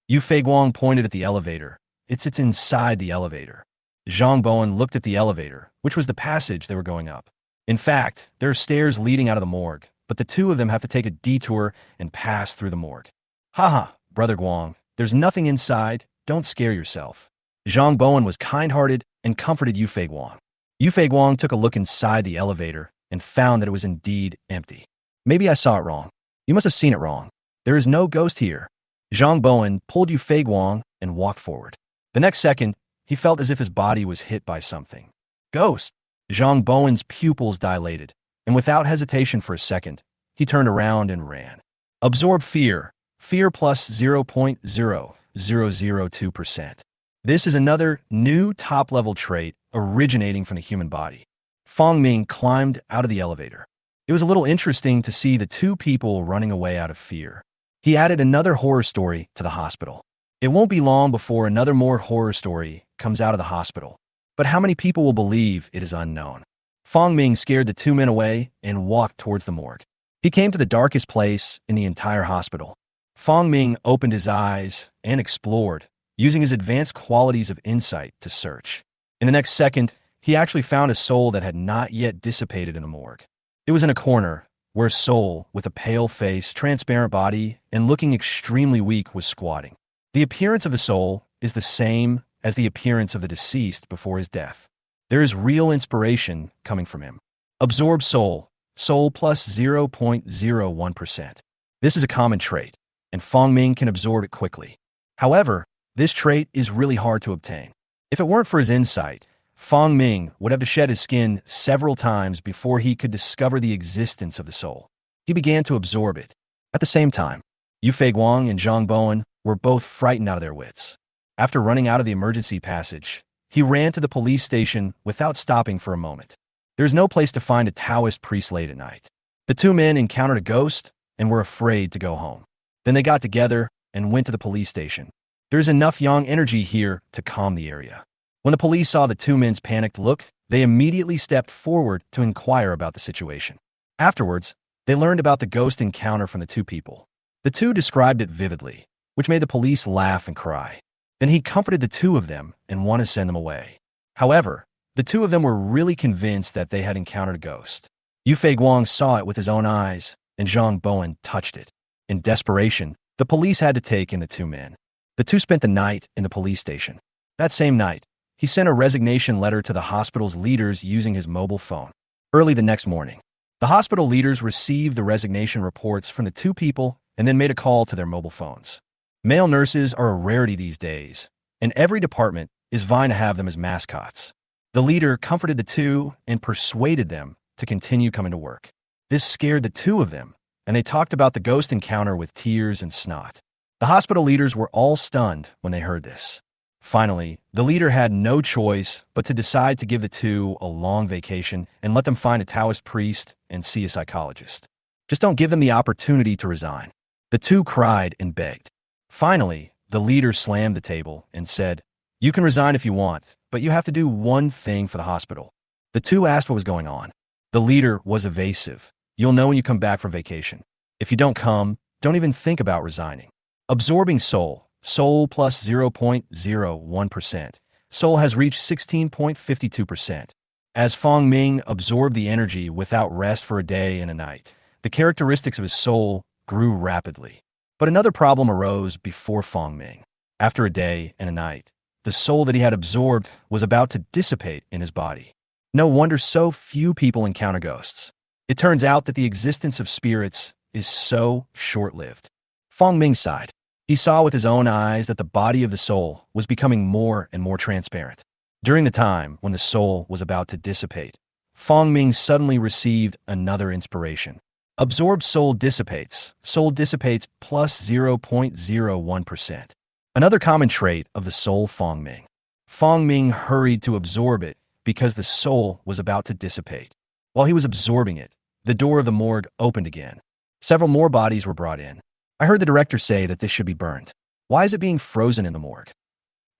Yu Feiguang pointed at the elevator. It's inside the elevator. Zhang Bowen looked at the elevator, which was the passage they were going up. In fact, there are stairs leading out of the morgue, but the two of them have to take a detour and pass through the morgue. Haha, Brother Guang, there's nothing inside. Don't scare yourself. Zhang Bowen was kind-hearted and comforted Yu Feiguang. Yu Feiguang took a look inside the elevator and found that it was indeed empty. Maybe I saw it wrong. You must have seen it wrong. There is no ghost here. Zhang Bowen pulled Yu Feiguang and walked forward. The next second, he felt as if his body was hit by something. Ghost! Zhang Bowen's pupils dilated, and without hesitation for a second, he turned around and ran. Absorb fear. Fear plus 0.0002%. This is another new top-level trait originating from the human body. Fong Ming climbed out of the elevator. It was a little interesting to see the two people running away out of fear. He added another horror story to the hospital. It won't be long before another more horror story comes out of the hospital. But how many people will believe it is unknown? Fong Ming scared the two men away and walked towards the morgue. He came to the darkest place in the entire hospital. Fong Ming opened his eyes and explored, using his advanced qualities of insight to search. In the next second, he actually found a soul that had not yet dissipated in the morgue. It was in a corner where a soul with a pale face, transparent body, and looking extremely weak was squatting. The appearance of the soul is the same as the appearance of the deceased before his death. There is real inspiration coming from him. Absorb soul. Soul plus 0.01%. This is a common trait, and Fong Ming can absorb it quickly. However, this trait is really hard to obtain. If it weren't for his insight, Fong Ming would have to shed his skin several times before he could discover the existence of the soul. He began to absorb it. At the same time, Yu Feiguang and Zhang Bowen were both frightened out of their wits. After running out of the emergency passage, he ran to the police station without stopping for a moment. There's no place to find a Taoist priest late at night. The two men encountered a ghost and were afraid to go home. Then they got together and went to the police station. There's enough yang energy here to calm the area. When the police saw the two men's panicked look, they immediately stepped forward to inquire about the situation. Afterwards, they learned about the ghost encounter from the two people. The two described it vividly, which made the police laugh and cry. Then he comforted the two of them and wanted to send them away. However, the two of them were really convinced that they had encountered a ghost. Yu Feiguang saw it with his own eyes, and Zhang Bowen touched it. In desperation, the police had to take in the two men. The two spent the night in the police station. That same night, he sent a resignation letter to the hospital's leaders using his mobile phone. Early the next morning, the hospital leaders received the resignation reports from the two people and then made a call to their mobile phones. Male nurses are a rarity these days, and every department is vying to have them as mascots. The leader comforted the two and persuaded them to continue coming to work. This scared the two of them, and they talked about the ghost encounter with tears and snot. The hospital leaders were all stunned when they heard this. Finally, the leader had no choice but to decide to give the two a long vacation and let them find a Taoist priest and see a psychologist. Just don't give them the opportunity to resign. The two cried and begged. Finally, the leader slammed the table and said, "You can resign if you want, but you have to do one thing for the hospital." The two asked what was going on. The leader was evasive. "You'll know when you come back from vacation. If you don't come, don't even think about resigning." Absorbing soul. Soul plus 0.01%. Soul has reached 16.52%. As Fong Ming absorbed the energy without rest for a day and a night, the characteristics of his soul grew rapidly. But another problem arose before Fong Ming. After a day and a night, the soul that he had absorbed was about to dissipate in his body. No wonder so few people encounter ghosts. It turns out that the existence of spirits is so short-lived. Fong Ming sighed. He saw with his own eyes that the body of the soul was becoming more and more transparent. During the time when the soul was about to dissipate, Fong Ming suddenly received another inspiration. Absorbed soul dissipates. Soul dissipates plus 0.01%. Another common trait of the soul Fong Ming. Fong Ming hurried to absorb it because the soul was about to dissipate. While he was absorbing it, the door of the morgue opened again. Several more bodies were brought in. I heard the director say that this should be burned. Why is it being frozen in the morgue?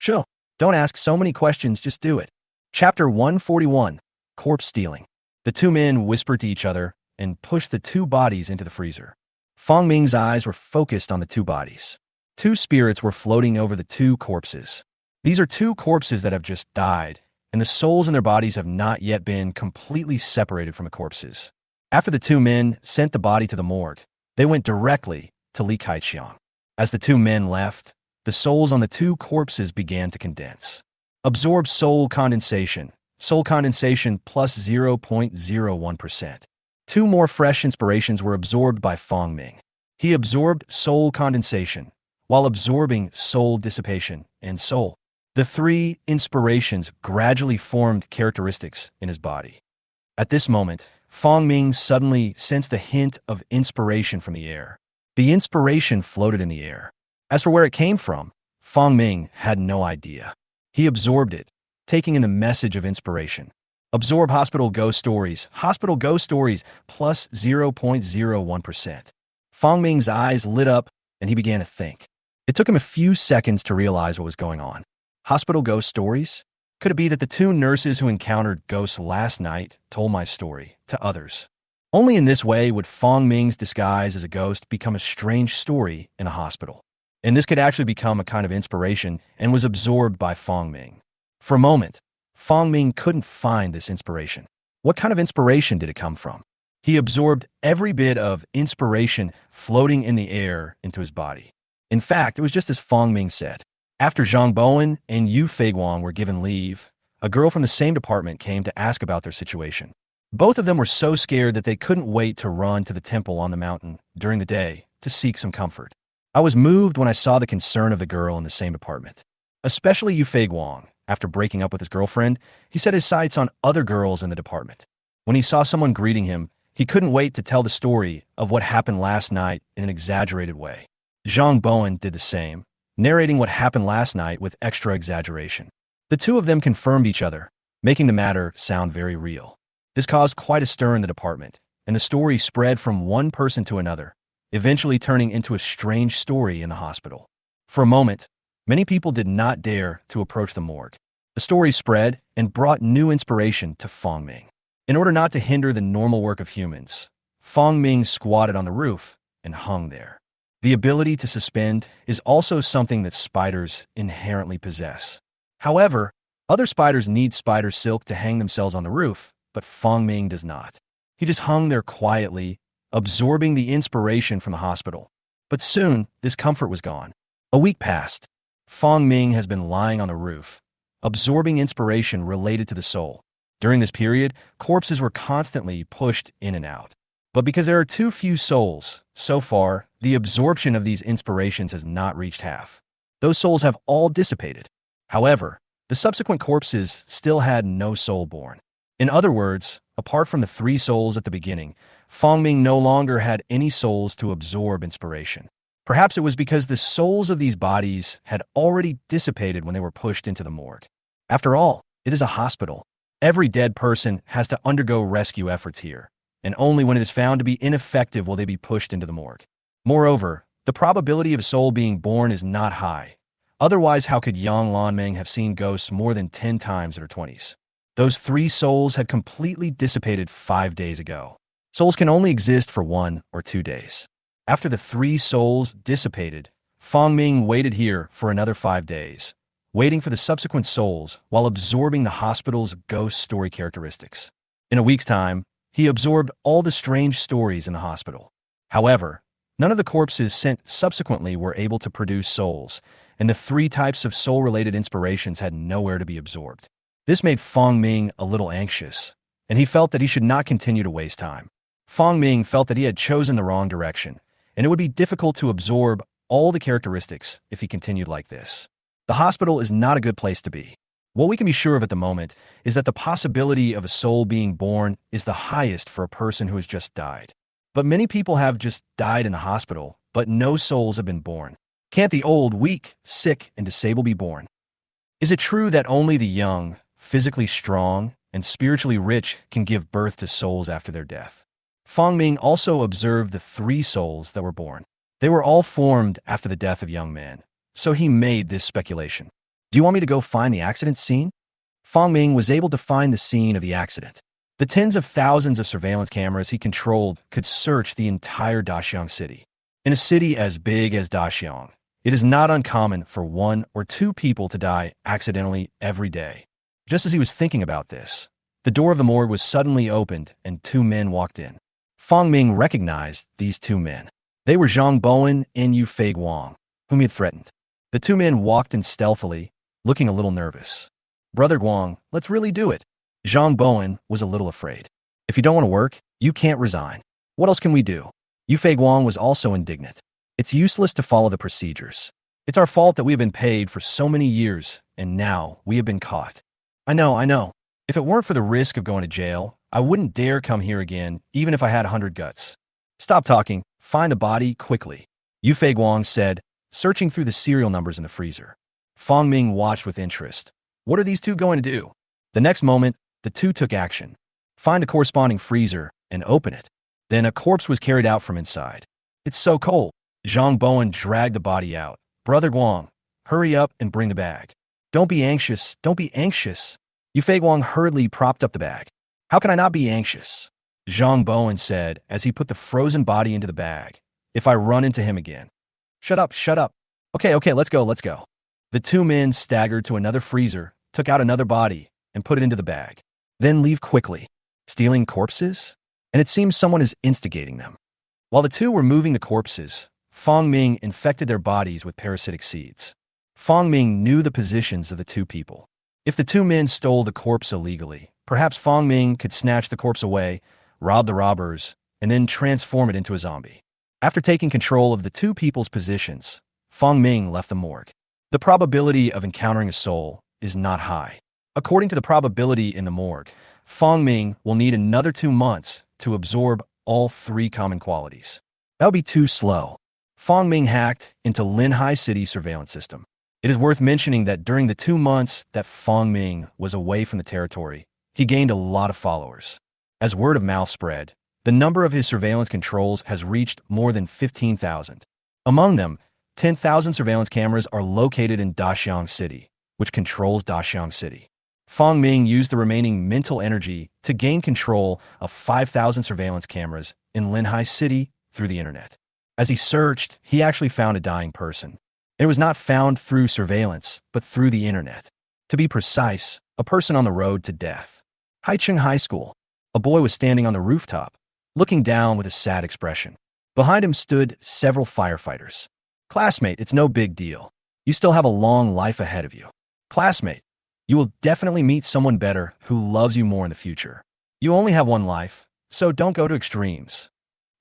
Chill. Don't ask so many questions, just do it. Chapter 141, Corpse Stealing. The two men whispered to each other and pushed the two bodies into the freezer. Fong Ming's eyes were focused on the two bodies. Two spirits were floating over the two corpses. These are two corpses that have just died, and the souls in their bodies have not yet been completely separated from the corpses. After the two men sent the body to the morgue, they went directly to Li Kaiqiang. As the two men left, the souls on the two corpses began to condense. Absorb soul condensation. Soul condensation plus 0.01%. Two more fresh inspirations were absorbed by Fong Ming. He absorbed soul condensation, while absorbing soul dissipation and soul. The three inspirations gradually formed characteristics in his body. At this moment, Fong Ming suddenly sensed a hint of inspiration from the air. The inspiration floated in the air. As for where it came from, Fong Ming had no idea. He absorbed it, taking in the message of inspiration. Absorb hospital ghost stories. Hospital ghost stories plus 0.01%. Fong Ming's eyes lit up and he began to think. It took him a few seconds to realize what was going on. Hospital ghost stories? Could it be that the two nurses who encountered ghosts last night told my story to others? Only in this way would Fong Ming's disguise as a ghost become a strange story in a hospital. And this could actually become a kind of inspiration and was absorbed by Fong Ming. For a moment, Fong Ming couldn't find this inspiration. What kind of inspiration did it come from? He absorbed every bit of inspiration floating in the air into his body. In fact, it was just as Fong Ming said. After Zhang Bowen and Yu Feiguang were given leave, a girl from the same department came to ask about their situation. Both of them were so scared that they couldn't wait to run to the temple on the mountain during the day to seek some comfort. I was moved when I saw the concern of the girl in the same department. Especially Yu Feiguang. After breaking up with his girlfriend, he set his sights on other girls in the department. When he saw someone greeting him, he couldn't wait to tell the story of what happened last night in an exaggerated way. Zhang Bowen did the same, narrating what happened last night with extra exaggeration. The two of them confirmed each other, making the matter sound very real. This caused quite a stir in the department, and the story spread from one person to another, eventually turning into a strange story in the hospital. For a moment, many people did not dare to approach the morgue. The story spread and brought new inspiration to Fong Ming. In order not to hinder the normal work of humans, Fong Ming squatted on the roof and hung there. The ability to suspend is also something that spiders inherently possess. However, other spiders need spider silk to hang themselves on the roof, but Fong Ming does not. He just hung there quietly, absorbing the inspiration from the hospital. But soon, this comfort was gone. A week passed. Fong Ming has been lying on the roof, absorbing inspiration related to the soul. During this period, corpses were constantly pushed in and out. But because there are too few souls, so far, the absorption of these inspirations has not reached half. Those souls have all dissipated. However, the subsequent corpses still had no soul born. In other words, apart from the three souls at the beginning, Fong Ming no longer had any souls to absorb inspiration. Perhaps it was because the souls of these bodies had already dissipated when they were pushed into the morgue. After all, it is a hospital. Every dead person has to undergo rescue efforts here, and only when it is found to be ineffective will they be pushed into the morgue. Moreover, the probability of a soul being born is not high. Otherwise, how could Yang Lanming have seen ghosts more than 10 times in her 20s? Those three souls had completely dissipated 5 days ago. Souls can only exist for 1 or 2 days. After the three souls dissipated, Fong Ming waited here for another 5 days, waiting for the subsequent souls while absorbing the hospital's ghost story characteristics. In a week's time, he absorbed all the strange stories in the hospital. However, none of the corpses sent subsequently were able to produce souls, and the three types of soul-related inspirations had nowhere to be absorbed. This made Fong Ming a little anxious, and he felt that he should not continue to waste time. Fong Ming felt that he had chosen the wrong direction, and it would be difficult to absorb all the characteristics if he continued like this. The hospital is not a good place to be. What we can be sure of at the moment is that the possibility of a soul being born is the highest for a person who has just died. But many people have just died in the hospital, but no souls have been born. Can't the old, weak, sick, and disabled be born? Is it true that only the young, physically strong, and spiritually rich can give birth to souls after their death? Fang Ming also observed the 3 souls that were born. They were all formed after the death of young men, so he made this speculation. Do you want me to go find the accident scene? Fang Ming was able to find the scene of the accident. The tens of thousands of surveillance cameras he controlled could search the entire Daxiang city. In a city as big as Daxiang, it is not uncommon for 1 or 2 people to die accidentally every day. Just as he was thinking about this, the door of the morgue was suddenly opened and 2 men walked in. Fang Ming recognized these 2 men. They were Zhang Bowen and Yu Fei Guang, whom he had threatened. The 2 men walked in stealthily, looking a little nervous. Brother Guang, let's really do it. Zhang Bowen was a little afraid. If you don't want to work, you can't resign. What else can we do? Yu Fei Guang was also indignant. It's useless to follow the procedures. It's our fault that we have been paid for so many years, and now we have been caught. I know. If it weren't for the risk of going to jail, I wouldn't dare come here again, even if I had 100 guts. Stop talking. Find the body quickly, Yu Fei Guang said, searching through the serial numbers in the freezer. Fang Ming watched with interest. What are these 2 going to do? The next moment, the 2 took action. Find the corresponding freezer and open it. Then a corpse was carried out from inside. It's so cold. Zhang Bowen dragged the body out. Brother Guang, hurry up and bring the bag. Don't be anxious. Yu Fei Guang hurriedly propped up the bag. How can I not be anxious? Zhang Bowen said as he put the frozen body into the bag. If I run into him again. Shut up. Okay, let's go. The 2 men staggered to another freezer, took out another body, and put it into the bag. Then leave quickly. Stealing corpses? And it seems someone is instigating them. While the 2 were moving the corpses, Fang Ming infected their bodies with parasitic seeds. Fang Ming knew the positions of the 2 people. If the 2 men stole the corpse illegally, perhaps Fang Ming could snatch the corpse away, rob the robbers, and then transform it into a zombie. After taking control of the 2 people's positions, Fang Ming left the morgue. The probability of encountering a soul is not high. According to the probability in the morgue, Fang Ming will need another 2 months to absorb all 3 common qualities. That would be too slow. Fang Ming hacked into Linhai City's surveillance system. It is worth mentioning that during the 2 months that Fang Ming was away from the territory, he gained a lot of followers. As word of mouth spread, the number of his surveillance controls has reached more than 15,000. Among them, 10,000 surveillance cameras are located in Daxiang City, which controls Daxiang City. Fang Ming used the remaining mental energy to gain control of 5,000 surveillance cameras in Linhai City through the internet. As he searched, he actually found a dying person. It was not found through surveillance, but through the internet. To be precise, a person on the road to death. Haicheng High School. A boy was standing on the rooftop, looking down with a sad expression. Behind him stood several firefighters. Classmate, it's no big deal. You still have a long life ahead of you. Classmate, you will definitely meet someone better who loves you more in the future. You only have 1 life, so don't go to extremes.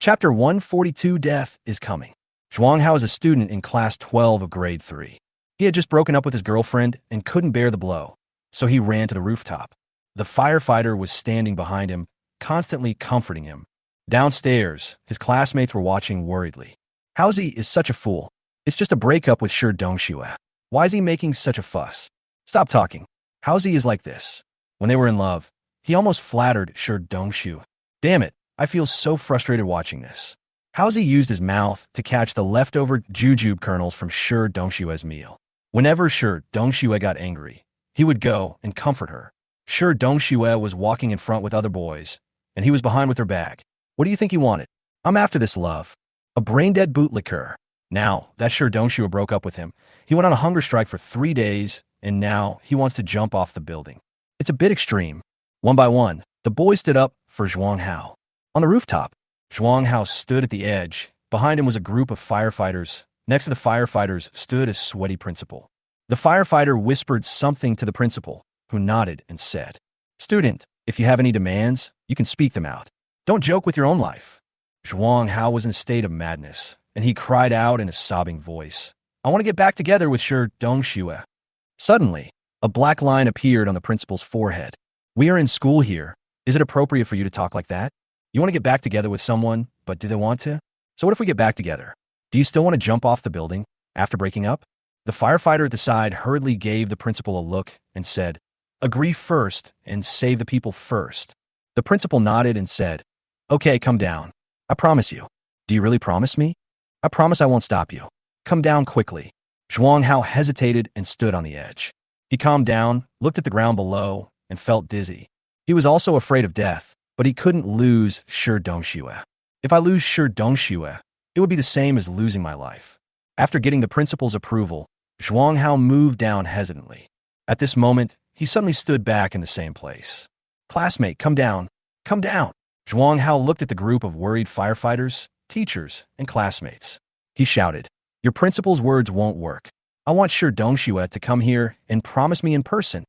Chapter 142, Death is Coming. Zhuang Hao is a student in class 12 of grade 3. He had just broken up with his girlfriend and couldn't bear the blow, so he ran to the rooftop. The firefighter was standing behind him, constantly comforting him. Downstairs, his classmates were watching worriedly. Haozi is such a fool. It's just a breakup with Shi Dongxue. Why is he making such a fuss? Stop talking. Haozi is like this. When they were in love, he almost flattered Shi Dongxue. Damn it, I feel so frustrated watching this. Haozi used his mouth to catch the leftover jujube kernels from Shi Dongxue's meal. Whenever Shi Dongxue got angry, he would go and comfort her. Shi Dongxue was walking in front with other boys, and he was behind with her bag. What do you think he wanted? I'm after this love. A brain-dead bootlicker. Now that Shi Dongxue broke up with him, he went on a hunger strike for 3 days, and now he wants to jump off the building. It's a bit extreme. One by one, the boys stood up for Zhuang Hao. On the rooftop, Zhuang Hao stood at the edge. Behind him was a group of firefighters. Next to the firefighters stood a sweaty principal. The firefighter whispered something to the principal, who nodded and said, "Student, if you have any demands, you can speak them out. Don't joke with your own life." Zhuang Hao was in a state of madness, and he cried out in a sobbing voice, "I want to get back together with Shi Dongxue." Suddenly, a black line appeared on the principal's forehead. "We are in school here. Is it appropriate for you to talk like that? You want to get back together with someone, but do they want to? So what if we get back together? Do you still want to jump off the building?" After breaking up, the firefighter at the side hurriedly gave the principal a look and said, "Agree first and save the people first." The principal nodded and said, "Okay, come down. I promise you." "Do you really promise me?" "I promise I won't stop you. Come down quickly." Zhuang Hao hesitated and stood on the edge. He calmed down, looked at the ground below, and felt dizzy. He was also afraid of death, but he couldn't lose Shi Dongxue. If I lose Shi Dongxue, it would be the same as losing my life. After getting the principal's approval, Zhuang Hao moved down hesitantly. At this moment, he suddenly stood back in the same place. "Classmate, come down. Come down." Zhuang Hao looked at the group of worried firefighters, teachers, and classmates. He shouted, "Your principal's words won't work. I want Shi Dongxue to come here and promise me in person.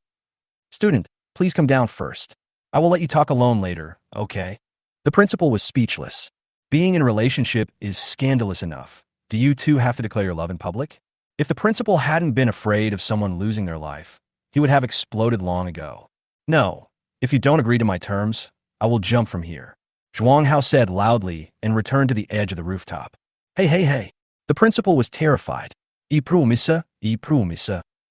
Student, please come down first. I will let you talk alone later, okay?" The principal was speechless. Being in a relationship is scandalous enough. Do you two have to declare your love in public? If the principal hadn't been afraid of someone losing their life, he would have exploded long ago. "No, if you don't agree to my terms, I will jump from here," Zhuang Hao said loudly and returned to the edge of the rooftop. Hey, hey, hey. The principal was terrified. I promise.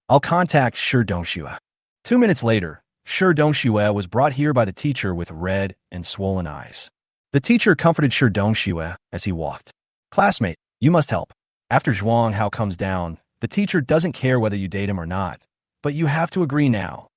I'll contact Shi Dongxue." 2 minutes later, Shi Dongxue was brought here by the teacher with red and swollen eyes. The teacher comforted Shi Dongxue as he walked. "Classmate, you must help." After Zhuang Hao comes down, the teacher doesn't care whether you date him or not, but you have to agree now.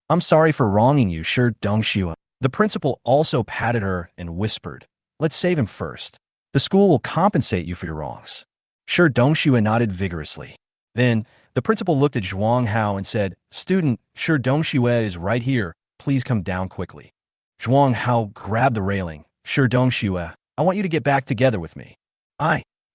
"I'm sorry for wronging you, Shi Dongxue." The principal also patted her and whispered, "Let's save him first. The school will compensate you for your wrongs." Shi Dongxue nodded vigorously. Then, the principal looked at Zhuang Hao and said, "Student, Shi Dongxue is right here. Please come down quickly." Zhuang Hao grabbed the railing. "Shi Dongxue, I want you to get back together with me."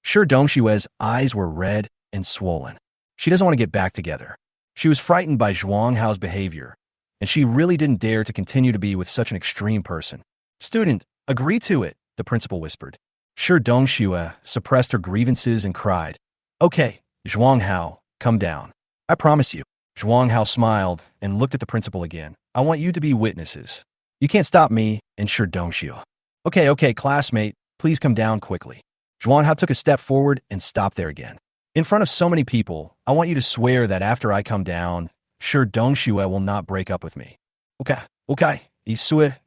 Shi Dongxue's eyes were red and swollen. She doesn't want to get back together. She was frightened by Zhuang Hao's behavior, and she really didn't dare to continue to be with such an extreme person. "Student, agree to it," the principal whispered. Shi Dongxue suppressed her grievances and cried, "Okay, Zhuang Hao, come down. I promise you." Zhuang Hao smiled and looked at the principal again. "I want you to be witnesses. You can't stop me and Shi Dongxue." Okay, classmate, please come down quickly." Zhuang Hao took a step forward and stopped there again. "In front of so many people, I want you to swear that after I come down, Shi Dongxue will not break up with me." Okay, I swear.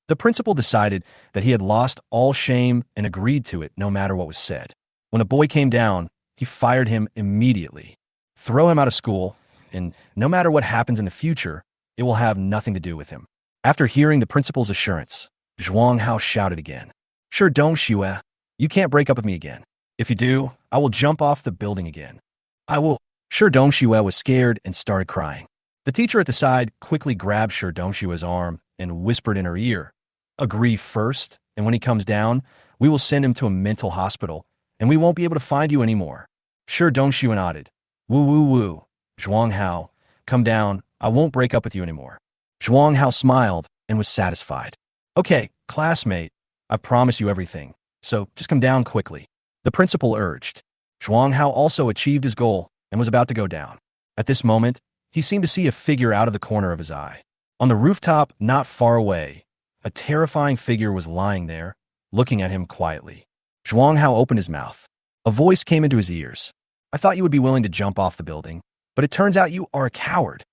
The principal decided that he had lost all shame and agreed to it no matter what was said. When a boy came down, he fired him immediately. Throw him out of school, and no matter what happens in the future, it will have nothing to do with him. After hearing the principal's assurance, Zhuang Hao shouted again, "Shi Dongxue, you can't break up with me again. If you do, I will jump off the building again. I will." Shi Dongxue was scared and started crying. The teacher at the side quickly grabbed Shi Dongxue's arm and whispered in her ear, "Agree first, and when he comes down, we will send him to a mental hospital, and we won't be able to find you anymore." Shi Dongxue nodded. Woo. "Zhuang Hao, come down. I won't break up with you anymore." Zhuang Hao smiled and was satisfied. "Okay, classmate, I promise you everything, so just come down quickly," the principal urged. Zhuang Hao also achieved his goal and was about to go down. At this moment, he seemed to see a figure out of the corner of his eye. On the rooftop, not far away, a terrifying figure was lying there, looking at him quietly. Zhuang Hao opened his mouth. A voice came into his ears. "I thought you would be willing to jump off the building, but it turns out you are a coward.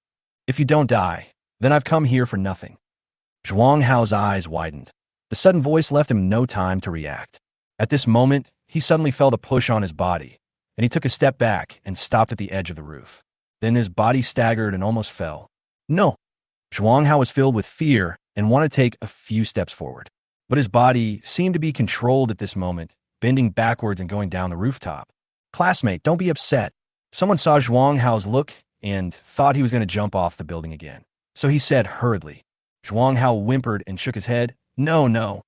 If you don't die, then I've come here for nothing." Zhuang Hao's eyes widened. The sudden voice left him no time to react. At this moment, he suddenly felt a push on his body, and he took a step back and stopped at the edge of the roof. Then his body staggered and almost fell. No! Zhuang Hao was filled with fear and wanted to take a few steps forward. But his body seemed to be controlled at this moment, bending backwards and going down the rooftop. "Classmate, don't be upset." Someone saw Zhuang Hao's look and thought he was going to jump off the building again. So he said hurriedly. Zhuang Hao whimpered and shook his head. No.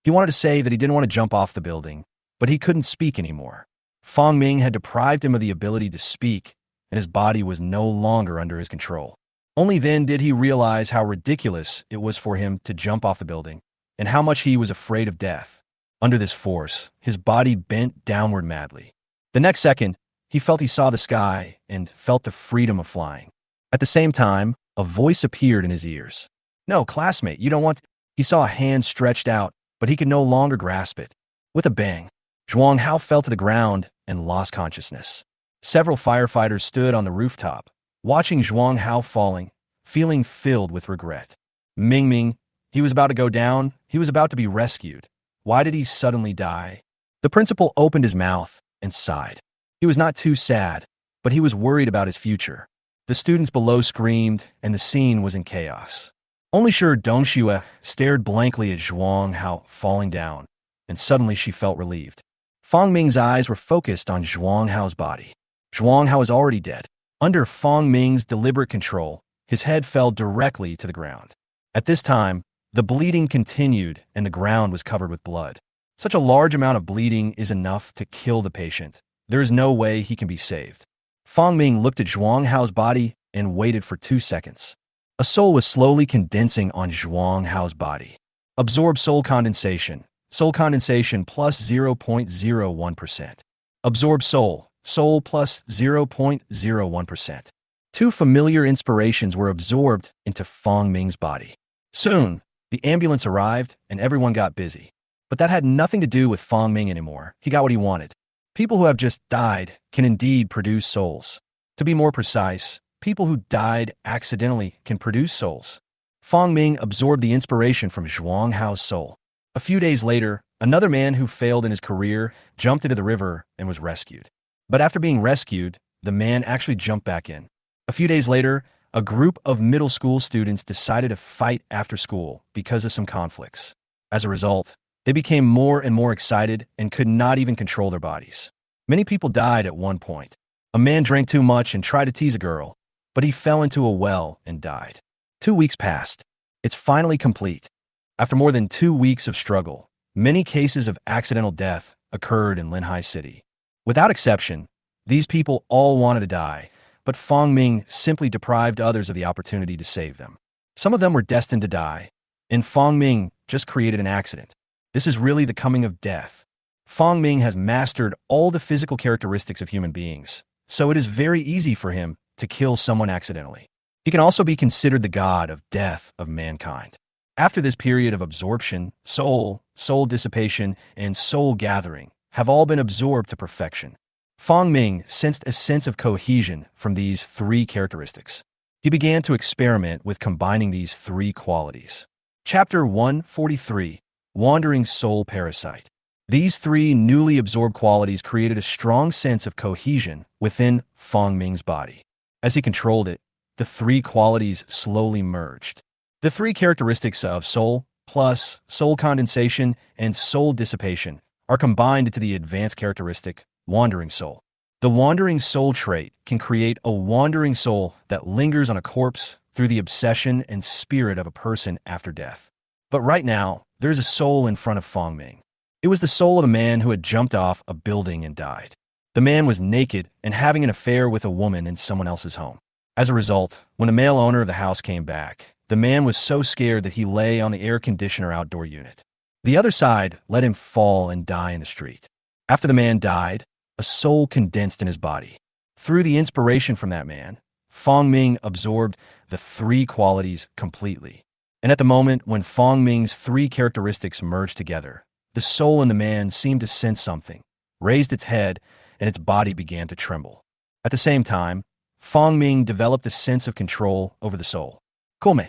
He wanted to say that he didn't want to jump off the building, but he couldn't speak anymore. Fang Ming had deprived him of the ability to speak, and his body was no longer under his control. Only then did he realize how ridiculous it was for him to jump off the building, and how much he was afraid of death. Under this force, his body bent downward madly. The next second, he felt he saw the sky and felt the freedom of flying. At the same time, a voice appeared in his ears. "No, classmate, you don't want to." He saw a hand stretched out, but he could no longer grasp it. With a bang, Zhuang Hao fell to the ground and lost consciousness. Several firefighters stood on the rooftop, watching Zhuang Hao falling, feeling filled with regret. Ming, he was about to go down. He was about to be rescued. Why did he suddenly die? The principal opened his mouth and sighed. He was not too sad, but he was worried about his future. The students below screamed, and the scene was in chaos. Only sure Dongxue stared blankly at Zhuang Hao falling down, and suddenly she felt relieved. Fang Ming's eyes were focused on Zhuang Hao's body. Zhuang Hao was already dead. Under Fang Ming's deliberate control, his head fell directly to the ground. At this time, the bleeding continued and the ground was covered with blood. Such a large amount of bleeding is enough to kill the patient. There is no way he can be saved. Fang Ming looked at Zhuang Hao's body and waited for 2 seconds. A soul was slowly condensing on Zhuang Hao's body. Absorb soul condensation. Soul condensation plus 0.01%. Absorb soul. Soul plus 0.01%. 2 familiar inspirations were absorbed into Fang Ming's body. Soon, the ambulance arrived and everyone got busy. But that had nothing to do with Fang Ming anymore. He got what he wanted. People who have just died can indeed produce souls. To be more precise, people who died accidentally can produce souls. Fang Ming absorbed the inspiration from Zhuang Hao's soul. A few days later, another man who failed in his career jumped into the river and was rescued. But after being rescued, the man actually jumped back in. A few days later, a group of middle school students decided to fight after school because of some conflicts. As a result, they became more and more excited and could not even control their bodies. Many people died at one point. A man drank too much and tried to tease a girl, but he fell into a well and died. 2 weeks passed. It's finally complete. After more than 2 weeks of struggle, many cases of accidental death occurred in Linhai City. Without exception, these people all wanted to die, but Fang Ming simply deprived others of the opportunity to save them. Some of them were destined to die, and Fang Ming just created an accident. This is really the coming of death. Fang Ming has mastered all the physical characteristics of human beings, so it is very easy for him to kill someone accidentally. He can also be considered the god of death of mankind. After this period of absorption, soul dissipation, and soul gathering have all been absorbed to perfection. Fang Ming sensed a sense of cohesion from these 3 characteristics. He began to experiment with combining these 3 qualities. Chapter 143, Wandering Soul Parasite. These 3 newly absorbed qualities created a strong sense of cohesion within Fang Ming's body. As he controlled it, the 3 qualities slowly merged. The 3 characteristics of soul plus soul condensation and soul dissipation are combined into the advanced characteristic wandering soul. The wandering soul trait can create a wandering soul that lingers on a corpse through the obsession and spirit of a person after death. But right now, there is a soul in front of Fang Ming. It was the soul of a man who had jumped off a building and died. The man was naked and having an affair with a woman in someone else's home. As a result, when the male owner of the house came back, the man was so scared that he lay on the air conditioner outdoor unit. The other side let him fall and die in the street. After the man died, a soul condensed in his body. Through the inspiration from that man, Fang Ming absorbed the 3 qualities completely. And at the moment when Fang Ming's 3 characteristics merged together, the soul in the man seemed to sense something, raised its head, and its body began to tremble. At the same time, Fang Ming developed a sense of control over the soul. Come.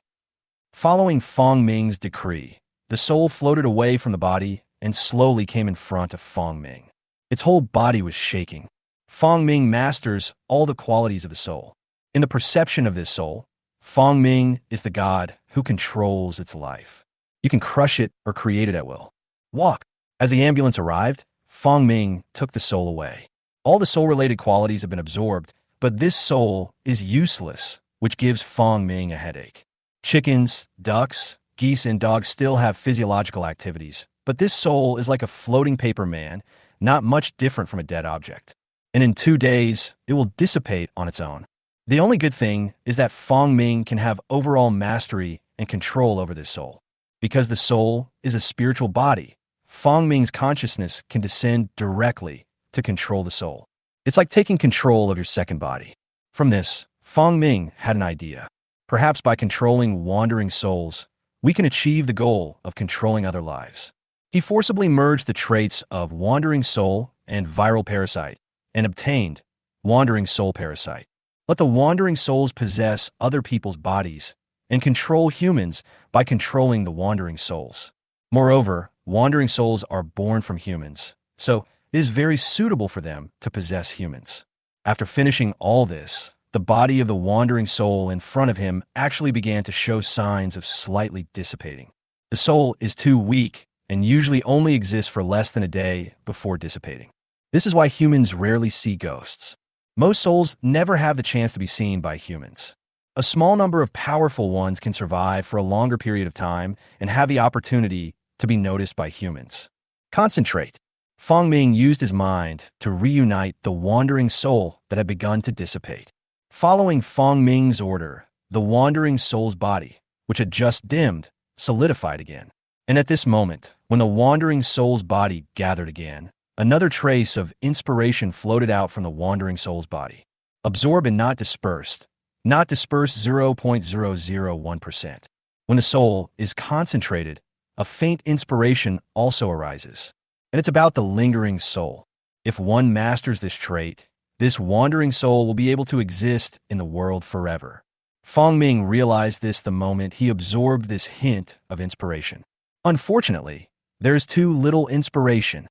Following Fang Ming's decree, the soul floated away from the body and slowly came in front of Fang Ming. Its whole body was shaking. Fang Ming masters all the qualities of the soul. In the perception of this soul, Fang Ming is the god who controls its life. You can crush it or create it at will. Walk. As the ambulance arrived, Fang Ming took the soul away. All the soul-related qualities have been absorbed, but this soul is useless, which gives Fang Ming a headache. Chickens, ducks, geese, and dogs still have physiological activities, but this soul is like a floating paper man, not much different from a dead object. And in 2 days, it will dissipate on its own. The only good thing is that Fang Ming can have overall mastery and control over this soul. Because the soul is a spiritual body, Fang Ming's consciousness can descend directly to control the soul. It's like taking control of your second body. From this, Fang Ming had an idea. Perhaps by controlling wandering souls, we can achieve the goal of controlling other lives. He forcibly merged the traits of wandering soul and viral parasite and obtained wandering soul parasite. Let the wandering souls possess other people's bodies and control humans by controlling the wandering souls. Moreover, wandering souls are born from humans, so it is very suitable for them to possess humans. After finishing all this, the body of the wandering soul in front of him actually began to show signs of slightly dissipating. The soul is too weak and usually only exists for less than a day before dissipating. This is why humans rarely see ghosts. Most souls never have the chance to be seen by humans. A small number of powerful ones can survive for a longer period of time and have the opportunity to be noticed by humans. Concentrate. Feng Ming used his mind to reunite the wandering soul that had begun to dissipate. Following Feng Ming's order, the wandering soul's body, which had just dimmed, solidified again. And at this moment, when the wandering soul's body gathered again, another trace of inspiration floated out from the wandering soul's body. Absorb and not dispersed. Not dispersed 0.001%. When the soul is concentrated, a faint inspiration also arises. And it's about the lingering soul. If one masters this trait, this wandering soul will be able to exist in the world forever. Feng Ming realized this the moment he absorbed this hint of inspiration. Unfortunately, there is too little inspiration.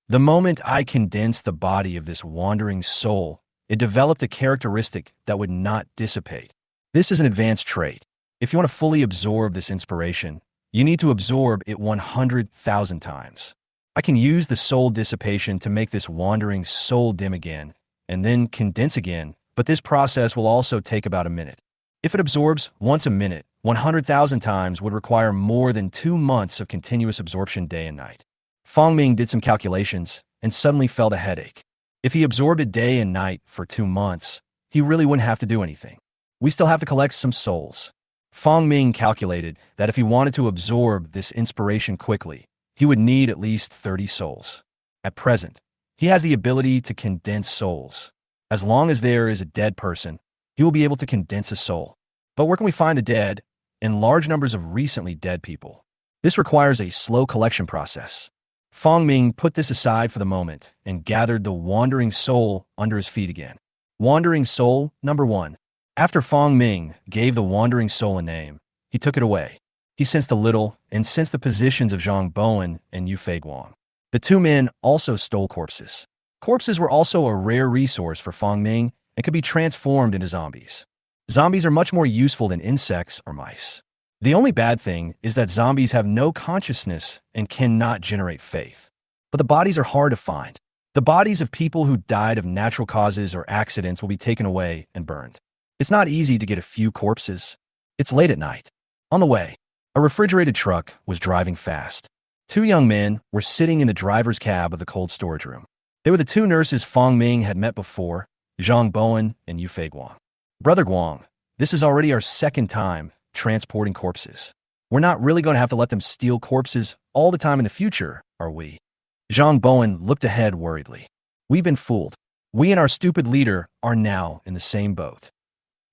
The moment I condensed the body of this wandering soul, it developed a characteristic that would not dissipate. This is an advanced trait. If you want to fully absorb this inspiration, you need to absorb it 100,000 times. I can use the soul dissipation to make this wandering soul dim again, and then condense again, but this process will also take about a minute. If it absorbs once a minute, 100,000 times would require more than 2 months of continuous absorption day and night. Feng Ming did some calculations and suddenly felt a headache. If he absorbed it day and night for 2 months, he really wouldn't have to do anything. We still have to collect some souls. Feng Ming calculated that if he wanted to absorb this inspiration quickly, he would need at least 30 souls. At present, he has the ability to condense souls. As long as there is a dead person, he will be able to condense a soul. But where can we find the dead? In large numbers of recently dead people. This requires a slow collection process. Feng Ming put this aside for the moment and gathered the wandering soul under his feet again. Wandering soul number 1. After Feng Ming gave the wandering soul a name, he took it away. He sensed a little and sensed the positions of Zhang Bowen and Yu Feiguang. The two men also stole corpses. Corpses were also a rare resource for Feng Ming and could be transformed into zombies. Zombies are much more useful than insects or mice. The only bad thing is that zombies have no consciousness and cannot generate faith. But the bodies are hard to find. The bodies of people who died of natural causes or accidents will be taken away and burned. It's not easy to get a few corpses. It's late at night. On the way, a refrigerated truck was driving fast. 2 young men were sitting in the driver's cab of the cold storage room. They were the 2 nurses Feng Ming had met before, Zhang Bowen and Yu Feiguang. Brother Guang, this is already our 2nd time transporting corpses. We're not really going to have to let them steal corpses all the time in the future, are we? Zhang Bowen looked ahead worriedly. We've been fooled. We and our stupid leader are now in the same boat.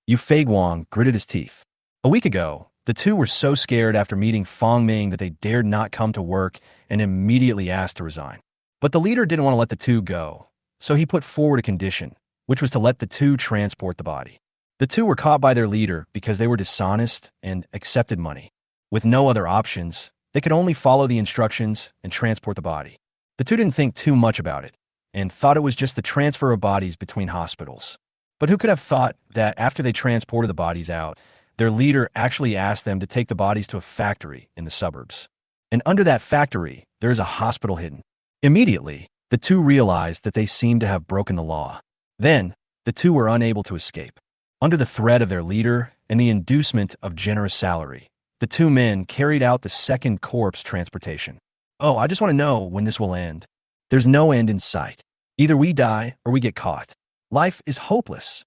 Yu Feiguang gritted his teeth. A week ago, the 2 were so scared after meeting Feng Ming that they dared not come to work and immediately asked to resign. But the leader didn't want to let the 2 go, so he put forward a condition, which was to let the 2 transport the body. The 2 were caught by their leader because they were dishonest and accepted money. With no other options, they could only follow the instructions and transport the body. The 2 didn't think too much about it and thought it was just the transfer of bodies between hospitals. But who could have thought that after they transported the bodies out, their leader actually asked them to take the bodies to a factory in the suburbs. And under that factory, there is a hospital hidden. Immediately, the 2 realized that they seemed to have broken the law. Then, the 2 were unable to escape. Under the threat of their leader and the inducement of generous salary, the 2 men carried out the 2nd corpse transportation. Oh, I just want to know when this will end. There's no end in sight. Either we die or we get caught. Life is hopeless.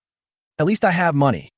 At least I have money.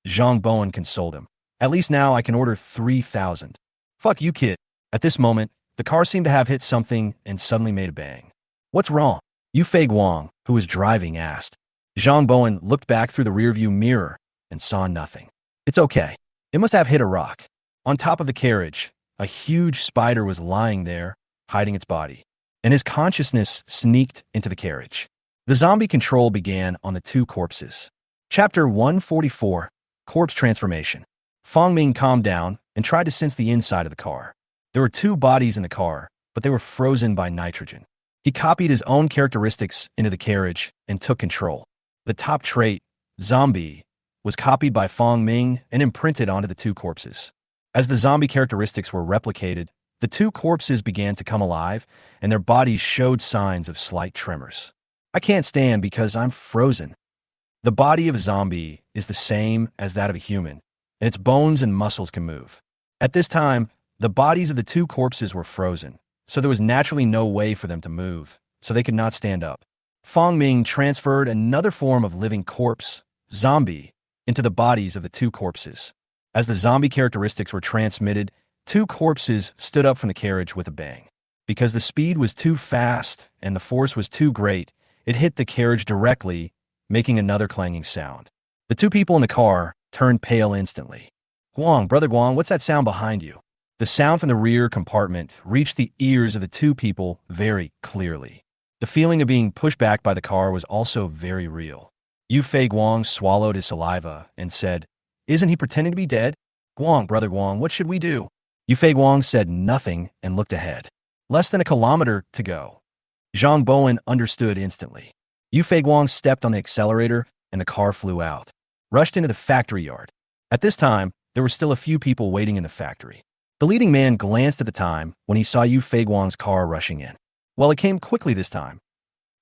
Zhang Bowen consoled him. At least now I can order 3,000. Fuck you, kid. At this moment, the car seemed to have hit something and suddenly made a bang. What's wrong? Yu Feiguang, who was driving, asked. Zhang Bowen looked back through the rearview mirror and saw nothing. It's okay. It must have hit a rock. On top of the carriage, a huge spider was lying there, hiding its body. And his consciousness sneaked into the carriage. The zombie control began on the two corpses. Chapter 144, Corpse Transformation. Fong Ming calmed down and tried to sense the inside of the car. There were two bodies in the car, but they were frozen by nitrogen. He copied his own characteristics into the carriage and took control. The top trait, zombie, was copied by Fong Ming and imprinted onto the two corpses. As the zombie characteristics were replicated, the two corpses began to come alive, and their bodies showed signs of slight tremors. I can't stand because I'm frozen. The body of a zombie is the same as that of a human, and its bones and muscles can move. At this time, the bodies of the two corpses were frozen, so there was naturally no way for them to move, so they could not stand up. Fong Ming transferred another form of living corpse, zombie, into the bodies of the two corpses. As the zombie characteristics were transmitted, two corpses stood up from the carriage with a bang. Because the speed was too fast and the force was too great, it hit the carriage directly, making another clanging sound. The two people in the car turned pale instantly. Guang, brother Guang, what's that sound behind you? The sound from the rear compartment reached the ears of the two people very clearly. The feeling of being pushed back by the car was also very real. Yu Fei Guang swallowed his saliva and said, "Isn't he pretending to be dead? Guang, brother Guang, what should we do?" Yu Fei Guang said nothing and looked ahead. Less than a kilometer to go. Zhang Bowen understood instantly. Yu Fei Guang stepped on the accelerator and the car flew out, rushed into the factory yard. At this time, there were still a few people waiting in the factory. The leading man glanced at the time when he saw Yu Fei Guang's car rushing in. Well, it came quickly this time.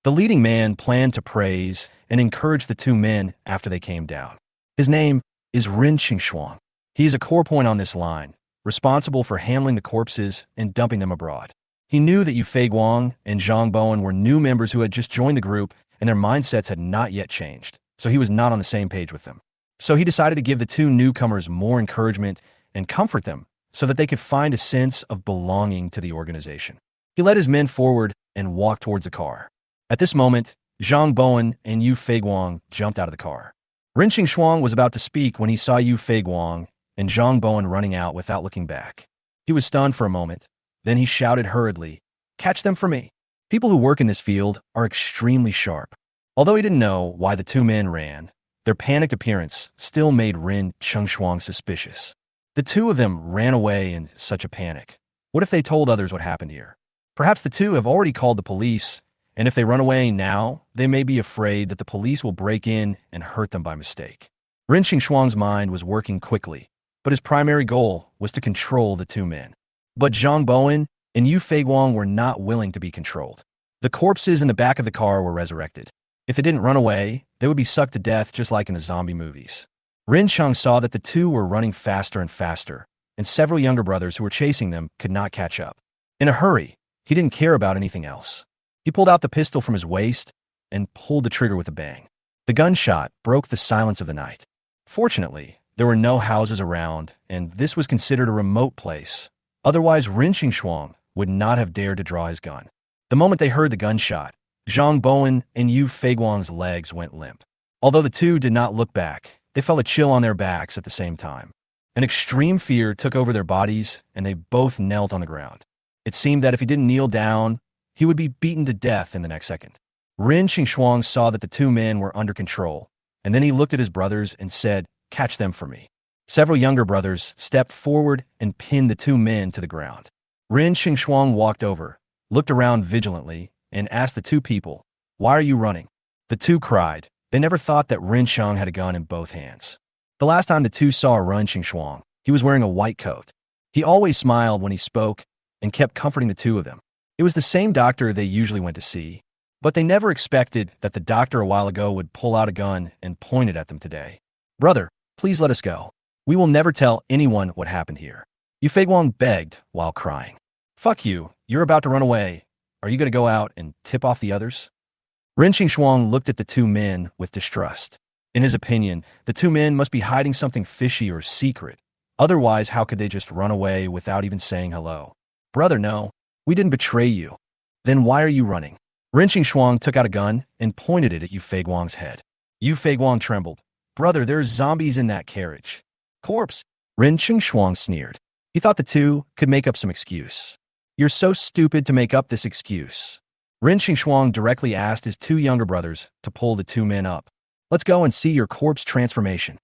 The leading man planned to praise and encourage the two men after they came down. His name is Rin Qingshuang. He is a core point on this line, responsible for handling the corpses and dumping them abroad. He knew that Yu Fei Guang and Zhang Bowen were new members who had just joined the group and their mindsets had not yet changed, so he was not on the same page with them. So he decided to give the two newcomers more encouragement and comfort them so that they could find a sense of belonging to the organization. He led his men forward and walked towards the car. At this moment, Zhang Bowen and Yu Fei Guang jumped out of the car. Rin Qingshuang was about to speak when he saw Yu Fei Guang and Zhang Bowen running out without looking back. He was stunned for a moment. Then he shouted hurriedly, "Catch them for me." People who work in this field are extremely sharp. Although he didn't know why the two men ran, their panicked appearance still made Rin Qingshuang suspicious. The two of them ran away in such a panic. What if they told others what happened here? Perhaps the two have already called the police, and if they run away now, they may be afraid that the police will break in and hurt them by mistake. Rin Qingshuang's mind was working quickly, but his primary goal was to control the two men. But Zhang Bowen and Yu Fei Guang were not willing to be controlled. The corpses in the back of the car were resurrected. If they didn't run away, they would be sucked to death just like in the zombie movies. Rin Cheng saw that the two were running faster and faster, and several younger brothers who were chasing them could not catch up. In a hurry, he didn't care about anything else. He pulled out the pistol from his waist and pulled the trigger with a bang. The gunshot broke the silence of the night. Fortunately, there were no houses around, and this was considered a remote place. Otherwise, Rin Qingshuang would not have dared to draw his gun. The moment they heard the gunshot, Zhang Bowen and Yu Fei Guang's legs went limp. Although the two did not look back, they felt a chill on their backs at the same time. An extreme fear took over their bodies, and they both knelt on the ground. It seemed that if he didn't kneel down, he would be beaten to death in the next second. Rin Qingshuang saw that the two men were under control, and then he looked at his brothers and said, "Catch them for me." Several younger brothers stepped forward and pinned the two men to the ground. Rin Qingshuang walked over, looked around vigilantly, and asked the two people, "Why are you running?" The two cried. They never thought that Rin Qingshuang had a gun in both hands. The last time the two saw Rin Qingshuang, he was wearing a white coat. He always smiled when he spoke and kept comforting the two of them. It was the same doctor they usually went to see, but they never expected that the doctor a while ago would pull out a gun and point it at them today. "Brother, please let us go. We will never tell anyone what happened here." Yu Fei Guang begged while crying. "Fuck you. You're about to run away. Are you going to go out and tip off the others?" Rin Qingshuang looked at the two men with distrust. In his opinion, the two men must be hiding something fishy or secret. Otherwise, how could they just run away without even saying hello? "Brother, no. We didn't betray you." "Then why are you running?" Rin Qingshuang took out a gun and pointed it at Yu Fei Guang's head. Yu Fei Guang trembled. "Brother, there's zombies in that carriage." "Corpse." Rin Qingshuang sneered. He thought the two could make up some excuse. "You're so stupid to make up this excuse. Ren Xingxuang directly asked his two younger brothers to pull the two men up. Let's go and see your corpse transformation.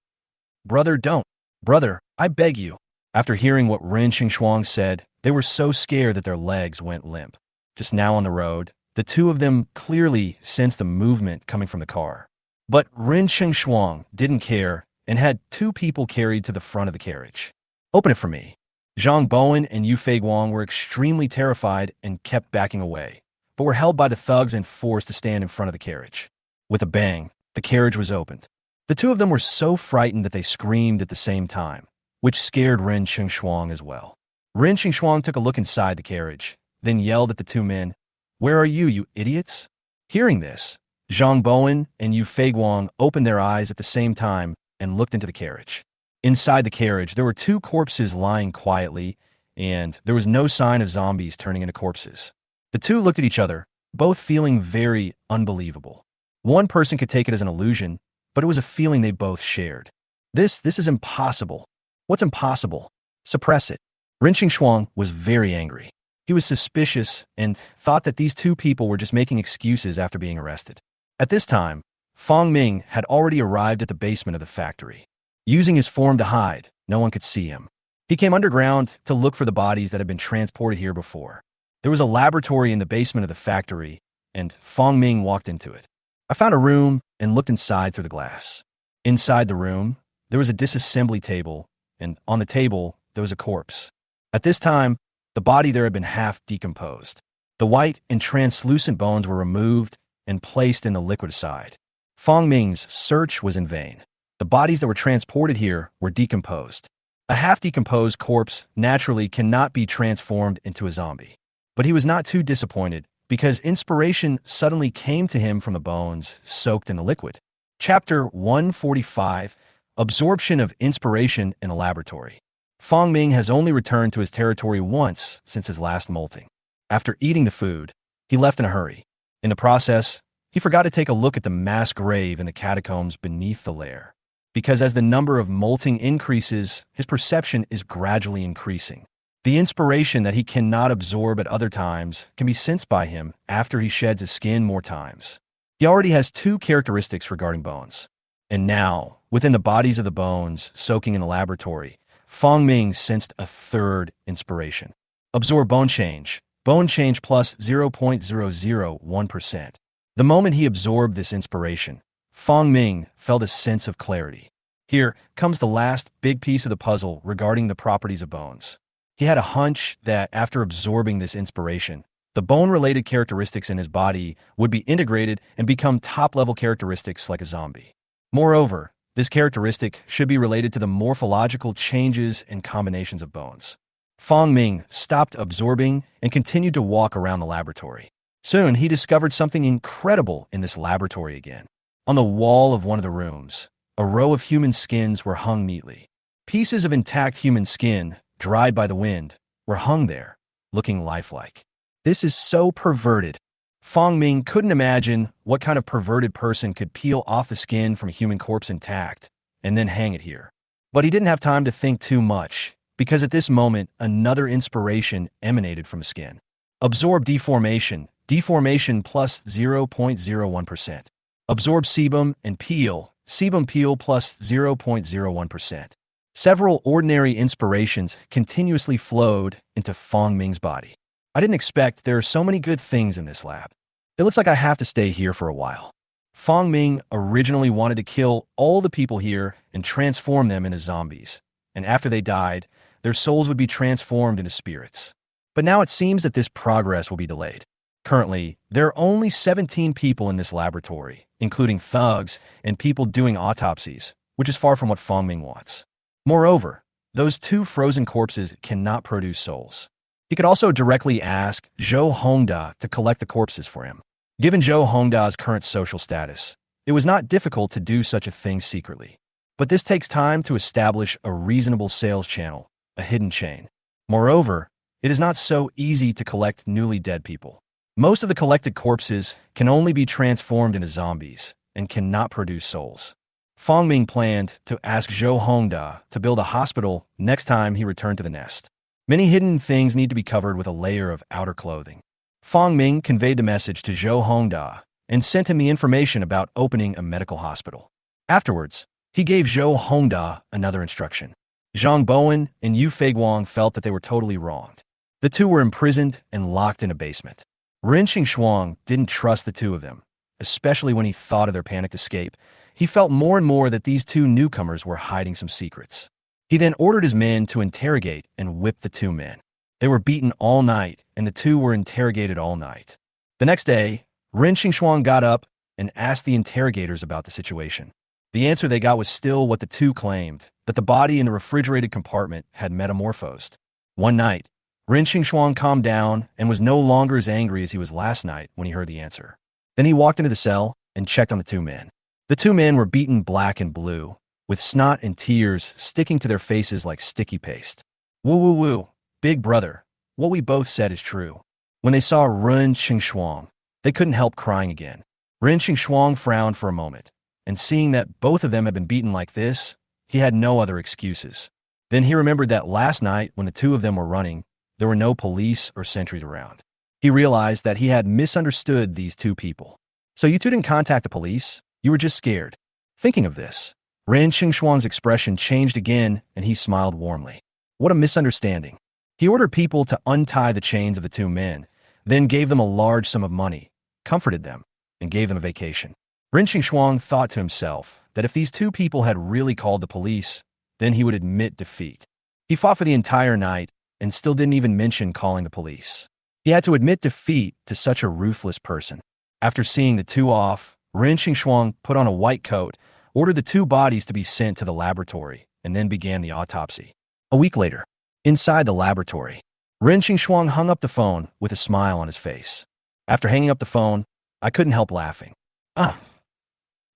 Brother, don't. Brother, I beg you. After hearing what Ren Xingxuang said, they were so scared that their legs went limp. Just now on the road, the two of them clearly sensed the movement coming from the car. But Ren Xingxuang didn't care and had two people carried to the front of the carriage. Open it for me. Zhang Bowen and Yu Feiguang were extremely terrified and kept backing away, but were held by the thugs and forced to stand in front of the carriage. With a bang, the carriage was opened. The two of them were so frightened that they screamed at the same time, which scared Ren Xingxuang as well. Ren Xingxuang took a look inside the carriage, then yelled at the two men, "Where are you, you idiots?" Hearing this, Zhang Bowen and Yu Feiguang opened their eyes at the same time and looked into the carriage. Inside the carriage, there were two corpses lying quietly, and there was no sign of zombies turning into corpses. The two looked at each other, both feeling very unbelievable. One person could take it as an illusion, but it was a feeling they both shared. This is impossible. What's impossible? Suppress it. Ren Xingxuang was very angry. He was suspicious and thought that these two people were just making excuses after being arrested. At this time, Fong Ming had already arrived at the basement of the factory. Using his form to hide, no one could see him. He came underground to look for the bodies that had been transported here before. There was a laboratory in the basement of the factory, and Fong Ming walked into it. I found a room and looked inside through the glass. Inside the room, there was a disassembly table, and on the table, there was a corpse. At this time, the body there had been half decomposed. The white and translucent bones were removed and placed in the liquid side. Fong Ming's search was in vain. The bodies that were transported here were decomposed. A half-decomposed corpse naturally cannot be transformed into a zombie. But he was not too disappointed, because inspiration suddenly came to him from the bones soaked in the liquid. Chapter 145, Absorption of Inspiration in a Laboratory. Fong Ming has only returned to his territory once since his last molting. After eating the food, he left in a hurry. In the process, he forgot to take a look at the mass grave in the catacombs beneath the lair. Because as the number of molting increases, his perception is gradually increasing. The inspiration that he cannot absorb at other times can be sensed by him after he sheds his skin more times. He already has two characteristics regarding bones. And now, within the bodies of the bones soaking in the laboratory, Fong Ming sensed a third inspiration. Absorb bone change plus 0.001%. The moment he absorbed this inspiration, Fong Ming felt a sense of clarity. Here comes the last big piece of the puzzle regarding the properties of bones. He had a hunch that after absorbing this inspiration, the bone-related characteristics in his body would be integrated and become top-level characteristics like a zombie. Moreover, this characteristic should be related to the morphological changes and combinations of bones. Fong Ming stopped absorbing and continued to walk around the laboratory. Soon, he discovered something incredible in this laboratory again. On the wall of one of the rooms, a row of human skins were hung neatly. Pieces of intact human skin, dried by the wind, were hung there, looking lifelike. This is so perverted. Fong Ming couldn't imagine what kind of perverted person could peel off the skin from a human corpse intact and then hang it here. But he didn't have time to think too much, because at this moment, another inspiration emanated from the skin. Absorb deformation plus 0.01%. Absorb sebum and peel plus 0.01%. Several ordinary inspirations continuously flowed into Fong Ming's body. I didn't expect there are so many good things in this lab. It looks like I have to stay here for a while. Fong Ming originally wanted to kill all the people here and transform them into zombies. And after they died, their souls would be transformed into spirits. But now it seems that this progress will be delayed. Currently, there are only 17 people in this laboratory, including thugs and people doing autopsies, which is far from what Fong Ming wants. Moreover, those two frozen corpses cannot produce souls. He could also directly ask Zhou Hongda to collect the corpses for him. Given Zhou Hongda's current social status, it was not difficult to do such a thing secretly. But this takes time to establish a reasonable sales channel, a hidden chain. Moreover, it is not so easy to collect newly dead people. Most of the collected corpses can only be transformed into zombies and cannot produce souls. Fong Ming planned to ask Zhou Hongda to build a hospital next time he returned to the nest. Many hidden things need to be covered with a layer of outer clothing. Fong Ming conveyed the message to Zhou Hongda and sent him the information about opening a medical hospital. Afterwards, he gave Zhou Hongda another instruction. Zhang Bowen and Yu Feiguang felt that they were totally wronged. The two were imprisoned and locked in a basement. Ren Xingxuang didn't trust the two of them, especially when he thought of their panicked escape. He felt more and more that these two newcomers were hiding some secrets. He then ordered his men to interrogate and whip the two men. They were beaten all night, and the two were interrogated all night. The next day, Ren Xingxuang got up and asked the interrogators about the situation. The answer they got was still what the two claimed, that the body in the refrigerated compartment had metamorphosed. One night, Ren Xingxuang calmed down and was no longer as angry as he was last night when he heard the answer. Then he walked into the cell and checked on the two men. The two men were beaten black and blue, with snot and tears sticking to their faces like sticky paste. Woo woo woo, big brother, what we both said is true. When they saw Ren Xingxuang, they couldn't help crying again. Ren Xingxuang frowned for a moment, and seeing that both of them had been beaten like this, he had no other excuses. Then he remembered that last night when the two of them were running, there were no police or sentries around. He realized that he had misunderstood these two people. So you two didn't contact the police? You were just scared. Thinking of this, Ren Xingxuang's expression changed again and he smiled warmly. What a misunderstanding. He ordered people to untie the chains of the two men, then gave them a large sum of money, comforted them, and gave them a vacation. Ren Xingxuang thought to himself that if these two people had really called the police, then he would admit defeat. He fought for the entire night and still didn't even mention calling the police. He had to admit defeat to such a ruthless person. After seeing the two off, Ren Xingxuang put on a white coat, ordered the two bodies to be sent to the laboratory, and then began the autopsy. A week later, inside the laboratory, Ren Xingxuang hung up the phone with a smile on his face. After hanging up the phone, I couldn't help laughing.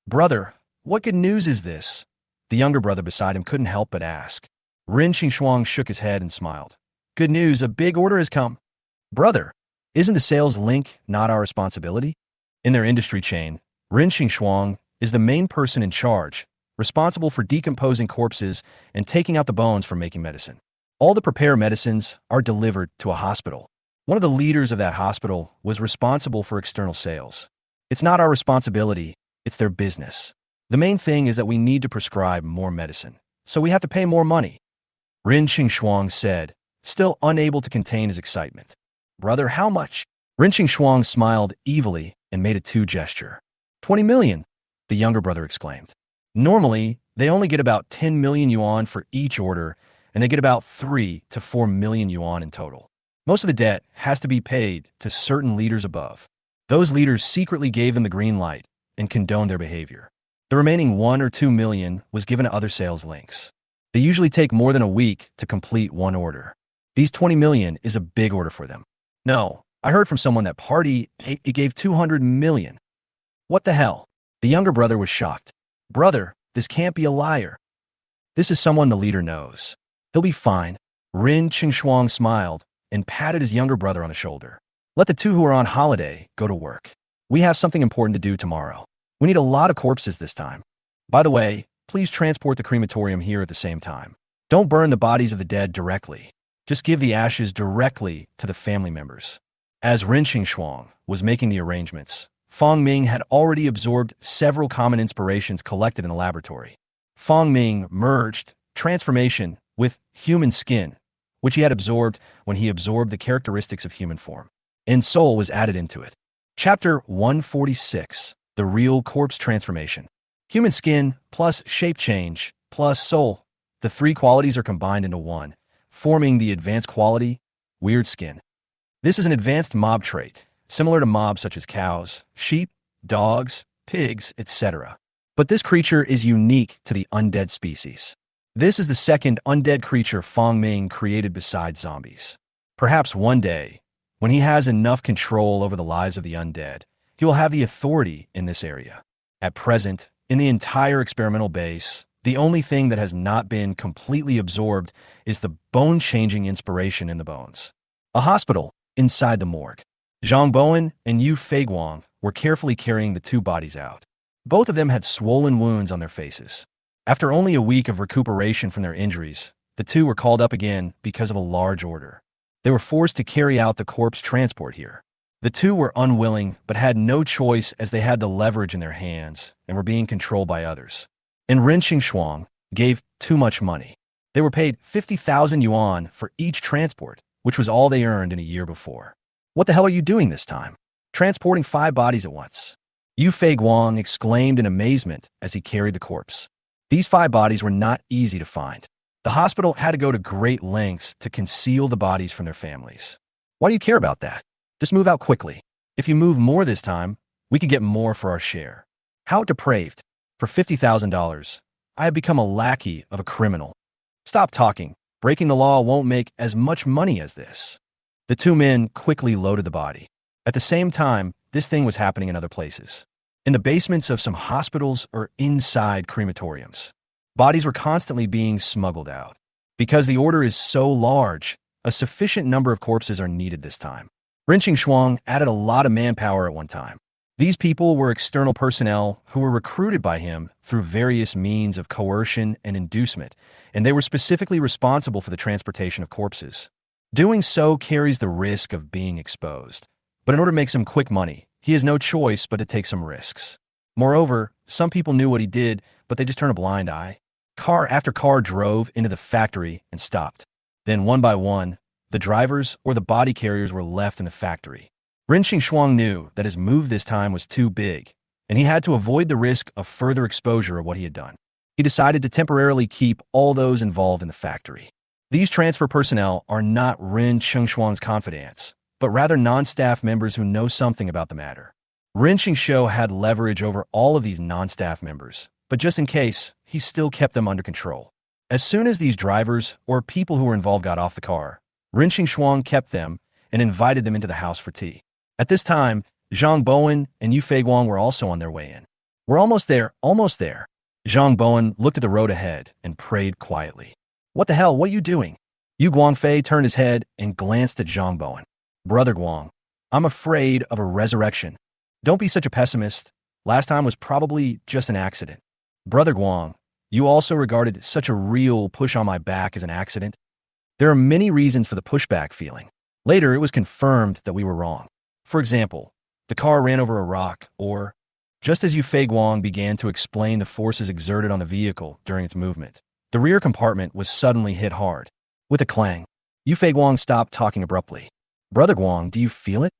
Brother, what good news is this? The younger brother beside him couldn't help but ask. Ren Xingxuang shook his head and smiled. Good news, a big order has come. Brother, isn't the sales link not our responsibility? In their industry chain, Ren Xingxuang is the main person in charge, responsible for decomposing corpses and taking out the bones for making medicine. All the prepared medicines are delivered to a hospital. One of the leaders of that hospital was responsible for external sales. It's not our responsibility, it's their business. The main thing is that we need to prescribe more medicine, so we have to pay more money. Ren Xingxuang said, still unable to contain his excitement. Brother, how much? Ren Xingxuang smiled evilly and made a two gesture. 20 million, the younger brother exclaimed. Normally, they only get about 10 million yuan for each order, and they get about 3 to 4 million yuan in total. Most of the debt has to be paid to certain leaders above. Those leaders secretly gave them the green light and condoned their behavior. The remaining 1 or 2 million was given to other sales links. They usually take more than a week to complete one order. These 20 million is a big order for them. No, I heard from someone that party, it gave 200 million. What the hell? The younger brother was shocked. Brother, this can't be a liar. This is someone the leader knows. He'll be fine. Ren Xingxuang smiled and patted his younger brother on the shoulder. Let the two who are on holiday go to work. We have something important to do tomorrow. We need a lot of corpses this time. By the way, please transport the crematorium here at the same time. Don't burn the bodies of the dead directly. Just give the ashes directly to the family members. As Ren Xingxuang was making the arrangements, Fong Ming had already absorbed several common inspirations collected in the laboratory. Fong Ming merged transformation with human skin, which he had absorbed when he absorbed the characteristics of human form, and soul was added into it. Chapter 146, The Real Corpse Transformation. Human skin plus shape change plus soul. The three qualities are combined into one, forming the advanced quality, weird skin. This is an advanced mob trait, similar to mobs such as cows, sheep, dogs, pigs, etc. But this creature is unique to the undead species. This is the second undead creature Fong Ming created besides zombies. Perhaps one day, when he has enough control over the lives of the undead, he will have the authority in this area. At present, in the entire experimental base, the only thing that has not been completely absorbed is the bone-changing inspiration in the bones. A hospital inside the morgue. Zhang Bowen and Yu Feiguang were carefully carrying the two bodies out. Both of them had swollen wounds on their faces. After only a week of recuperation from their injuries, the two were called up again because of a large order. They were forced to carry out the corpse transport here. The two were unwilling but had no choice as they had the leverage in their hands and were being controlled by others. And Ren Shuang gave too much money. They were paid 50,000 yuan for each transport, which was all they earned in a year before. What the hell are you doing this time? Transporting 5 bodies at once. Yu Fei Guang exclaimed in amazement as he carried the corpse. These 5 bodies were not easy to find. The hospital had to go to great lengths to conceal the bodies from their families. Why do you care about that? Just move out quickly. If you move more this time, we could get more for our share. How depraved. For $50,000, I have become a lackey of a criminal. Stop talking. Breaking the law won't make as much money as this. The 2 men quickly loaded the body. At the same time, this thing was happening in other places. In the basements of some hospitals or inside crematoriums. Bodies were constantly being smuggled out. Because the order is so large, a sufficient number of corpses are needed this time. Ren Shuang added a lot of manpower at one time. These people were external personnel who were recruited by him through various means of coercion and inducement, and they were specifically responsible for the transportation of corpses. Doing so carries the risk of being exposed. But in order to make some quick money, he has no choice but to take some risks. Moreover, some people knew what he did, but they just turned a blind eye. Car after car drove into the factory and stopped. Then, one by one, the drivers or the body carriers were left in the factory. Ren Shuang knew that his move this time was too big, and he had to avoid the risk of further exposure of what he had done. He decided to temporarily keep all those involved in the factory. These transfer personnel are not Ren Shuang's confidants, but rather non-staff members who know something about the matter. Ren Xingshuo had leverage over all of these non-staff members, but just in case, he still kept them under control. As soon as these drivers or people who were involved got off the car, Ren Shuang kept them and invited them into the house for tea. At this time, Zhang Bowen and Yu Fei Guang were also on their way in. We're almost there, almost there. Zhang Bowen looked at the road ahead and prayed quietly. What the hell, what are you doing? Yu Guangfei turned his head and glanced at Zhang Bowen. Brother Guang, I'm afraid of a resurrection. Don't be such a pessimist. Last time was probably just an accident. Brother Guang, you also regarded such a real push on my back as an accident? There are many reasons for the pushback feeling. Later, it was confirmed that we were wrong. For example, the car ran over a rock, or just as Yu Fei Guang began to explain the forces exerted on the vehicle during its movement, the rear compartment was suddenly hit hard. With a clang, Yu Fei Guang stopped talking abruptly. Brother Guang, do you feel it?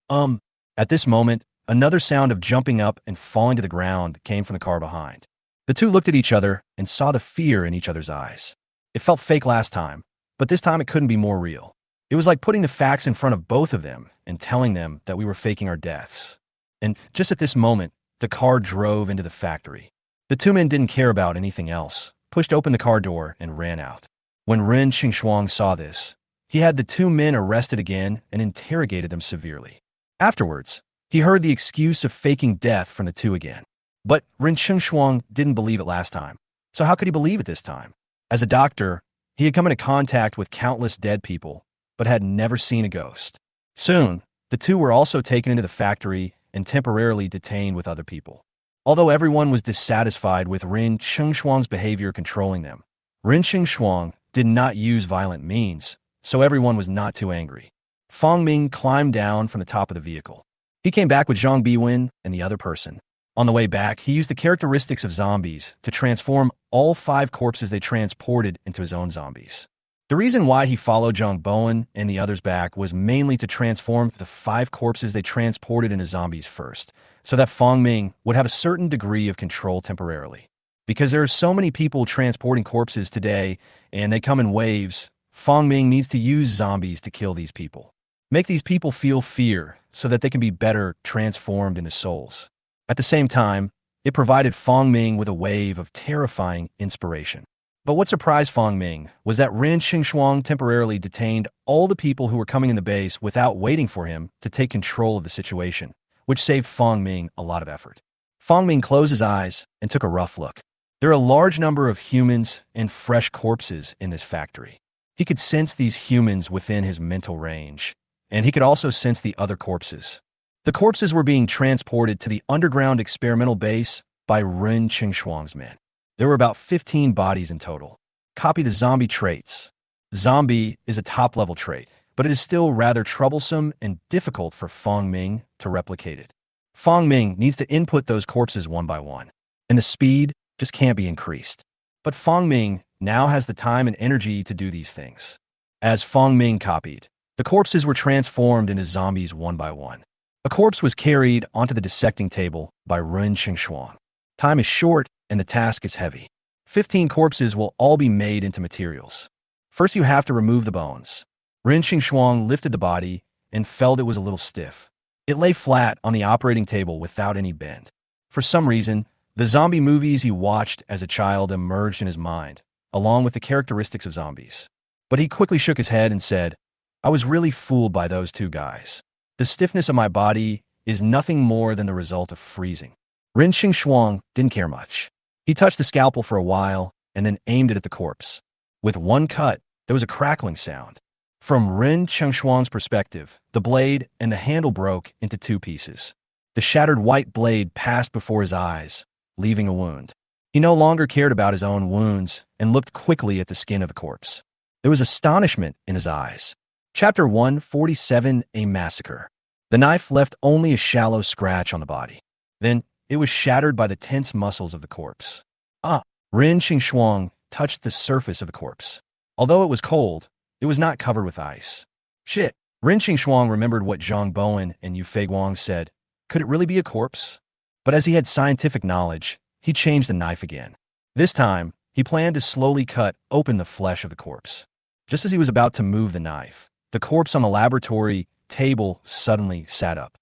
At this moment, another sound of jumping up and falling to the ground came from the car behind. The two looked at each other and saw the fear in each other's eyes. It felt fake last time, but this time it couldn't be more real. It was like putting the facts in front of both of them and telling them that we were faking our deaths. And just at this moment, the car drove into the factory. The 2 men didn't care about anything else, pushed open the car door and ran out. When Ren Shuang saw this, he had the 2 men arrested again and interrogated them severely. Afterwards, he heard the excuse of faking death from the 2 again. But Ren Shuang didn't believe it last time. So how could he believe it this time? As a doctor, he had come into contact with countless dead people, but had never seen a ghost. Soon, the 2 were also taken into the factory and temporarily detained with other people. Although everyone was dissatisfied with Ren Shuang's behavior controlling them, Ren Shuang did not use violent means, so everyone was not too angry. Fang Ming climbed down from the top of the vehicle. He came back with Zhang Biwen and the other person. On the way back, he used the characteristics of zombies to transform all 5 corpses they transported into his own zombies. The reason why he followed Zhang Bowen and the others back was mainly to transform the 5 corpses they transported into zombies first, so that Fang Ming would have a certain degree of control temporarily. Because there are so many people transporting corpses today, and they come in waves, Fang Ming needs to use zombies to kill these people. Make these people feel fear so that they can be better transformed into souls. At the same time, it provided Fang Ming with a wave of terrifying inspiration. But what surprised Fang Ming was that Ren Shuang temporarily detained all the people who were coming in the base without waiting for him to take control of the situation, which saved Fang Ming a lot of effort. Fang Ming closed his eyes and took a rough look. There are a large number of humans and fresh corpses in this factory. He could sense these humans within his mental range, and he could also sense the other corpses. The corpses were being transported to the underground experimental base by Ren Shuang's men. There were about 15 bodies in total. Copy the zombie traits. Zombie is a top-level trait, but it is still rather troublesome and difficult for Fong Ming to replicate it. Fong Ming needs to input those corpses one by one, and the speed just can't be increased. But Fong Ming now has the time and energy to do these things. As Fong Ming copied, the corpses were transformed into zombies one by one. A corpse was carried onto the dissecting table by Ren Qingshuang. Time is short and the task is heavy. 15 corpses will all be made into materials. First, you have to remove the bones. Ren Qingshuang lifted the body and felt it was a little stiff. It lay flat on the operating table without any bend. For some reason, the zombie movies he watched as a child emerged in his mind, along with the characteristics of zombies. But he quickly shook his head and said, I was really fooled by those two guys. The stiffness of my body is nothing more than the result of freezing. Ren Qingshuang didn't care much. He touched the scalpel for a while and then aimed it at the corpse. With one cut, there was a crackling sound. From Ren Qingshuang's perspective, the blade and the handle broke into two pieces. The shattered white blade passed before his eyes, leaving a wound. He no longer cared about his own wounds and looked quickly at the skin of the corpse. There was astonishment in his eyes. Chapter 147, A Massacre. The knife left only a shallow scratch on the body. Then, it was shattered by the tense muscles of the corpse. Ren Qingshuang touched the surface of the corpse. Although it was cold, it was not covered with ice. Shit. Ren Qingshuang remembered what Zhang Bowen and Yu Feiguang said. Could it really be a corpse? But as he had scientific knowledge, he changed the knife again. This time, he planned to slowly cut open the flesh of the corpse. Just as he was about to move the knife, the corpse on the laboratory table suddenly sat up.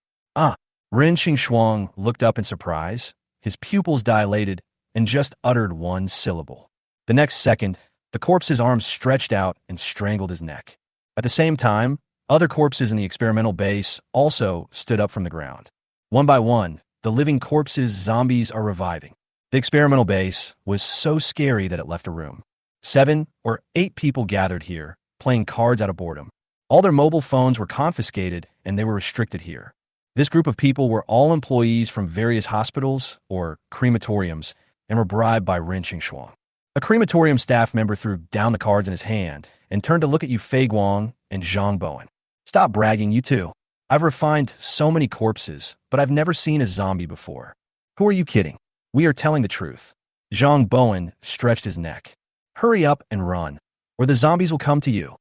Ren Qingshuang looked up in surprise. His pupils dilated and just uttered one syllable. The next second, the corpse's arms stretched out and strangled his neck. At the same time, other corpses in the experimental base also stood up from the ground. One by one, the living corpses' zombies are reviving. The experimental base was so scary that it left a room. 7 or 8 people gathered here, playing cards out of boredom. All their mobile phones were confiscated and they were restricted here. This group of people were all employees from various hospitals or crematoriums and were bribed by Ren Qingshuang. A crematorium staff member threw down the cards in his hand and turned to look at Yu Feiguang and Zhang Bowen. Stop bragging, you two. I've refined so many corpses, but I've never seen a zombie before. Who are you kidding? We are telling the truth. Zhang Bowen stretched his neck. Hurry up and run, or the zombies will come to you.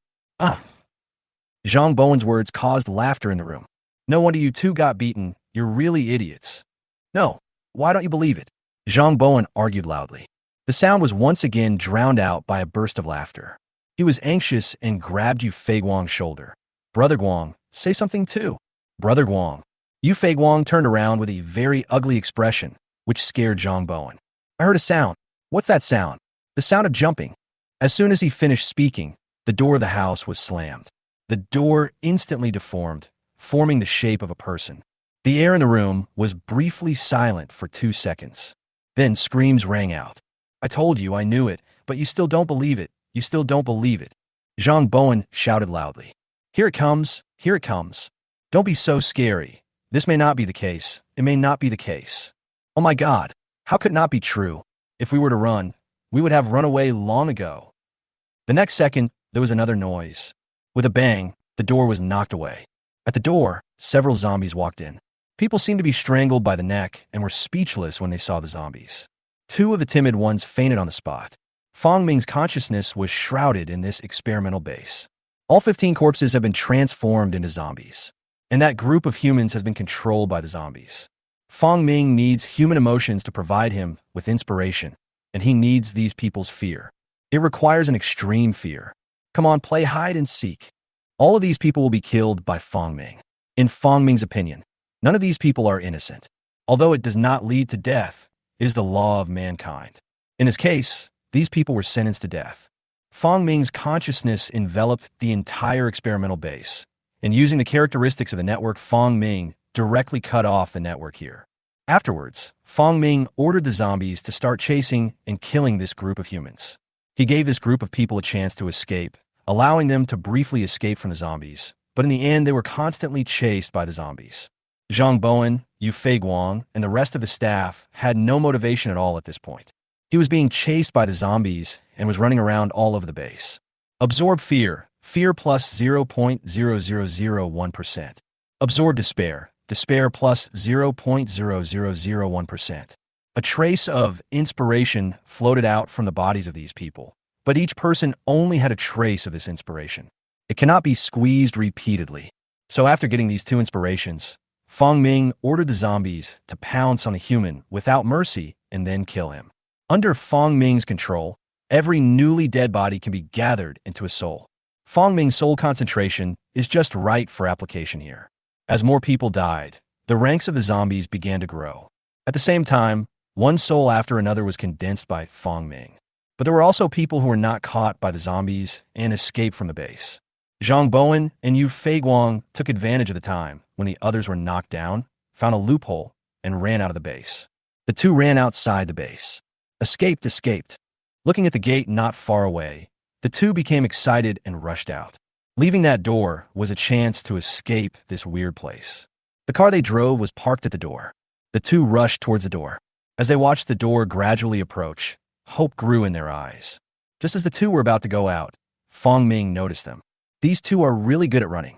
Zhang Bowen's words caused laughter in the room. No wonder you two got beaten. You're really idiots. No, why don't you believe it? Zhang Bowen argued loudly. The sound was once again drowned out by a burst of laughter. He was anxious and grabbed Yu Feiguang's shoulder. Brother Guang, say something too. Brother Guang. Yu Feiguang turned around with a very ugly expression, which scared Zhang Bowen. I heard a sound. What's that sound? The sound of jumping. As soon as he finished speaking, the door of the house was slammed. The door instantly deformed, forming the shape of a person. The air in the room was briefly silent for 2 seconds. Then screams rang out. I told you, I knew it, but you still don't believe it. You still don't believe it. Zhang Bowen shouted loudly. Here it comes. Here it comes. Don't be so scary. This may not be the case. It may not be the case. Oh my God. How could it not be true? If we were to run, we would have run away long ago. The next second, there was another noise. With a bang, the door was knocked away. At the door, several zombies walked in. People seemed to be strangled by the neck and were speechless when they saw the zombies. 2 of the timid ones fainted on the spot. Fong Ming's consciousness was shrouded in this experimental base. All 15 corpses have been transformed into zombies, and that group of humans has been controlled by the zombies. Fong Ming needs human emotions to provide him with inspiration, and he needs these people's fear. It requires an extreme fear. Come on, play hide and seek. All of these people will be killed by Fong Ming. In Fong Ming's opinion, none of these people are innocent. Although it does not lead to death, it is the law of mankind. In his case, these people were sentenced to death. Fong Ming's consciousness enveloped the entire experimental base, and using the characteristics of the network, Fong Ming directly cut off the network here. Afterwards, Fong Ming ordered the zombies to start chasing and killing this group of humans. He gave this group of people a chance to escape, allowing them to briefly escape from the zombies, but in the end they were constantly chased by the zombies. Zhang Bowen, Yu Feiguang, and the rest of the staff had no motivation at all at this point. He was being chased by the zombies and was running around all over the base. Absorb fear, fear plus 0.0001%. Absorb despair, despair plus 0.0001%. A trace of inspiration floated out from the bodies of these people, but each person only had a trace of this inspiration. It cannot be squeezed repeatedly. So after getting these two inspirations, Fong Ming ordered the zombies to pounce on a human without mercy and then kill him. Under Fong Ming's control, every newly dead body can be gathered into a soul. Fong Ming's soul concentration is just right for application here. As more people died, the ranks of the zombies began to grow. At the same time, one soul after another was condensed by Fong Ming. But there were also people who were not caught by the zombies and escaped from the base. Zhang Bowen and Yu Feiguang took advantage of the time when the others were knocked down, found a loophole, and ran out of the base. The two ran outside the base. Escaped. Looking at the gate not far away, the two became excited and rushed out. Leaving that door was a chance to escape this weird place. The car they drove was parked at the door. The two rushed towards the door. As they watched the door gradually approach, hope grew in their eyes. Just as the two were about to go out, Fong Ming noticed them. These two are really good at running.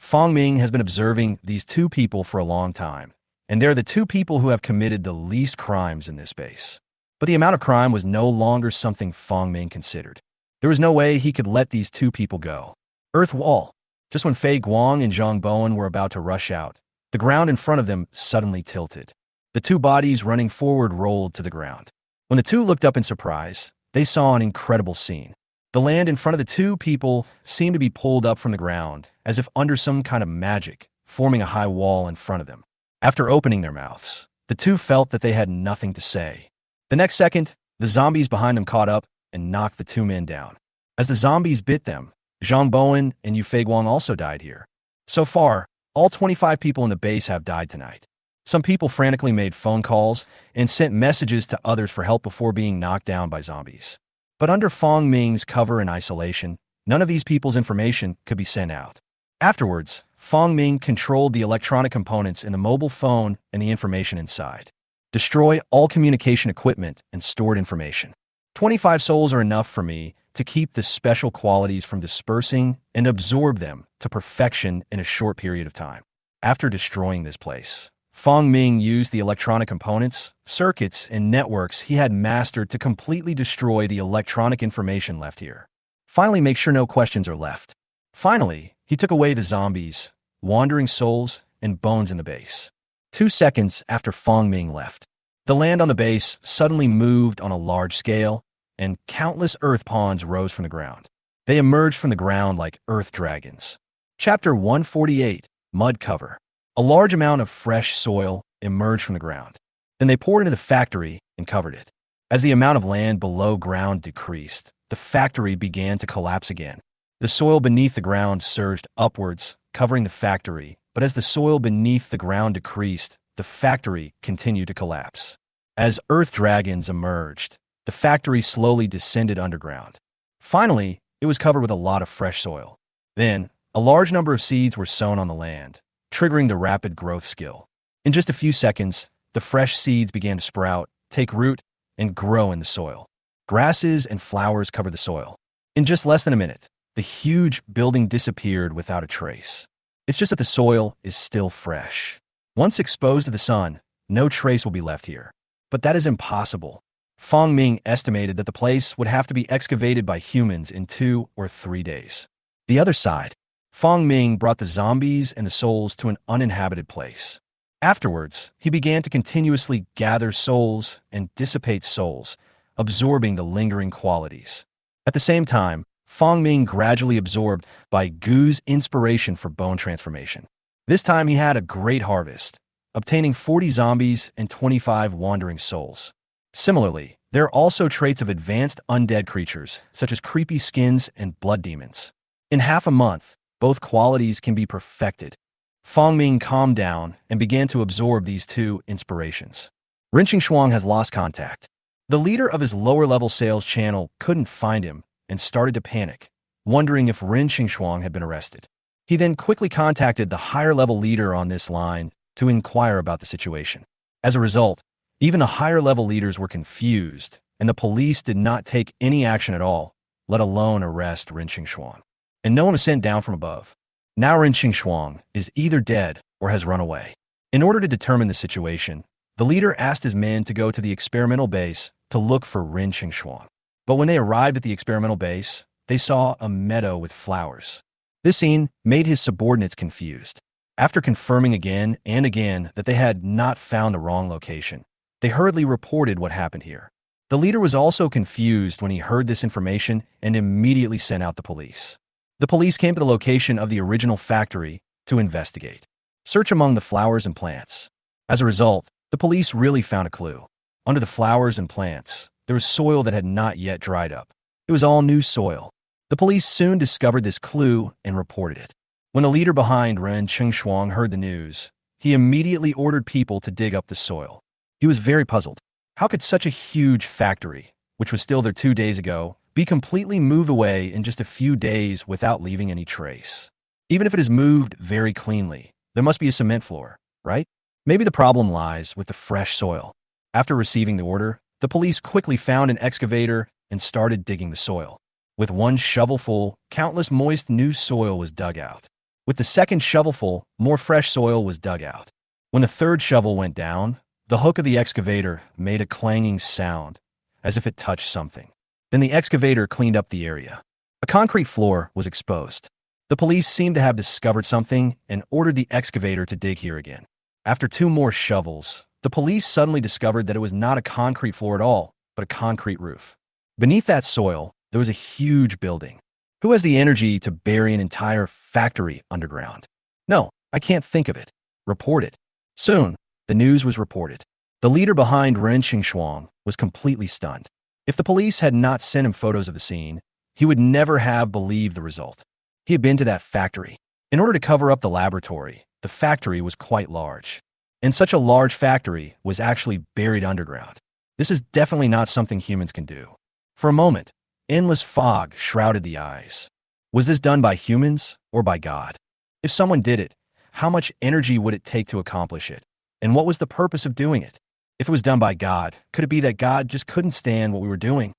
Fong Ming has been observing these two people for a long time, and they're the two people who have committed the least crimes in this base. But the amount of crime was no longer something Fong Ming considered. There was no way he could let these two people go. Earth wall. Just when Fei Guang and Zhang Bowen were about to rush out, the ground in front of them suddenly tilted. The two bodies running forward rolled to the ground. When the two looked up in surprise, they saw an incredible scene. The land in front of the two people seemed to be pulled up from the ground, as if under some kind of magic, forming a high wall in front of them. After opening their mouths, the two felt that they had nothing to say. The next second, the zombies behind them caught up and knocked the two men down. As the zombies bit them, Zhang Bowen and Yu Feiguang also died here. So far, all 25 people in the base have died tonight. Some people frantically made phone calls and sent messages to others for help before being knocked down by zombies. But under Fong Ming's cover and isolation, none of these people's information could be sent out. Afterwards, Fong Ming controlled the electronic components in the mobile phone and the information inside. Destroy all communication equipment and stored information. 25 souls are enough for me to keep the special qualities from dispersing and absorb them to perfection in a short period of time. After destroying this place, Fong Ming used the electronic components, circuits, and networks he had mastered to completely destroy the electronic information left here. Finally, make sure no questions are left. Finally, he took away the zombies, wandering souls, and bones in the base. 2 seconds after Fong Ming left, the land on the base suddenly moved on a large scale, and countless earth pawns rose from the ground. They emerged from the ground like earth dragons. Chapter 148, Mud Cover. A large amount of fresh soil emerged from the ground. Then they poured into the factory and covered it. As the amount of land below ground decreased, the factory began to collapse again. The soil beneath the ground surged upwards, covering the factory, but as the soil beneath the ground decreased, the factory continued to collapse. As earth dragons emerged, the factory slowly descended underground. Finally, it was covered with a lot of fresh soil. Then, a large number of seeds were sown on the land, triggering the rapid growth skill. In just a few seconds, the fresh seeds began to sprout, take root, and grow in the soil. Grasses and flowers covered the soil. In just less than a minute, the huge building disappeared without a trace. It's just that the soil is still fresh. Once exposed to the sun, no trace will be left here. But that is impossible. Fong Ming estimated that the place would have to be excavated by humans in 2 or 3 days. The other side, Fong Ming brought the zombies and the souls to an uninhabited place. Afterwards, he began to continuously gather souls and dissipate souls, absorbing the lingering qualities. At the same time, Fong Ming gradually absorbed by Gu's inspiration for bone transformation. This time he had a great harvest, obtaining 40 zombies and 25 wandering souls. Similarly, there are also traits of advanced undead creatures, such as creepy skins and blood demons. In half a month, both qualities can be perfected. Fong Ming calmed down and began to absorb these two inspirations. Ren Shuang has lost contact. The leader of his lower-level sales channel couldn't find him and started to panic, wondering if Ren Shuang had been arrested. He then quickly contacted the higher-level leader on this line to inquire about the situation. As a result, even the higher-level leaders were confused, and the police did not take any action at all, let alone arrest Ren Shuang. and no one was sent down from above. Now Ren Xingxuang is either dead or has run away. In order to determine the situation, the leader asked his men to go to the experimental base to look for Ren Xingxuang. But when they arrived at the experimental base, they saw a meadow with flowers. This scene made his subordinates confused. After confirming again and again that they had not found the wrong location, they hurriedly reported what happened here. The leader was also confused when he heard this information and immediately sent out the police. The police came to the location of the original factory to investigate. Search among the flowers and plants. As a result, the police really found a clue. Under the flowers and plants, there was soil that had not yet dried up. It was all new soil. The police soon discovered this clue and reported it. When the leader behind Ren Xingxuang heard the news, he immediately ordered people to dig up the soil. He was very puzzled. How could such a huge factory, which was still there 2 days ago, be completely moved away in just a few days without leaving any trace? Even if it is moved very cleanly, there must be a cement floor, right? Maybe the problem lies with the fresh soil. After receiving the order, the police quickly found an excavator and started digging the soil. With one shovelful, countless moist new soil was dug out. With the second shovelful, more fresh soil was dug out. When the third shovel went down, the hook of the excavator made a clanging sound, as if it touched something. Then the excavator cleaned up the area. A concrete floor was exposed. The police seemed to have discovered something and ordered the excavator to dig here again. After 2 more shovels, the police suddenly discovered that it was not a concrete floor at all, but a concrete roof. Beneath that soil, there was a huge building. Who has the energy to bury an entire factory underground? No, I can't think of it. Report it. Soon, the news was reported. The leader behind Ren Xingxuang was completely stunned. If the police had not sent him photos of the scene, he would never have believed the result. He had been to that factory. In order to cover up the laboratory, the factory was quite large. And such a large factory was actually buried underground. This is definitely not something humans can do. For a moment, endless fog shrouded the eyes. Was this done by humans or by God? If someone did it, how much energy would it take to accomplish it? And what was the purpose of doing it? If it was done by God, could it be that God just couldn't stand what we were doing?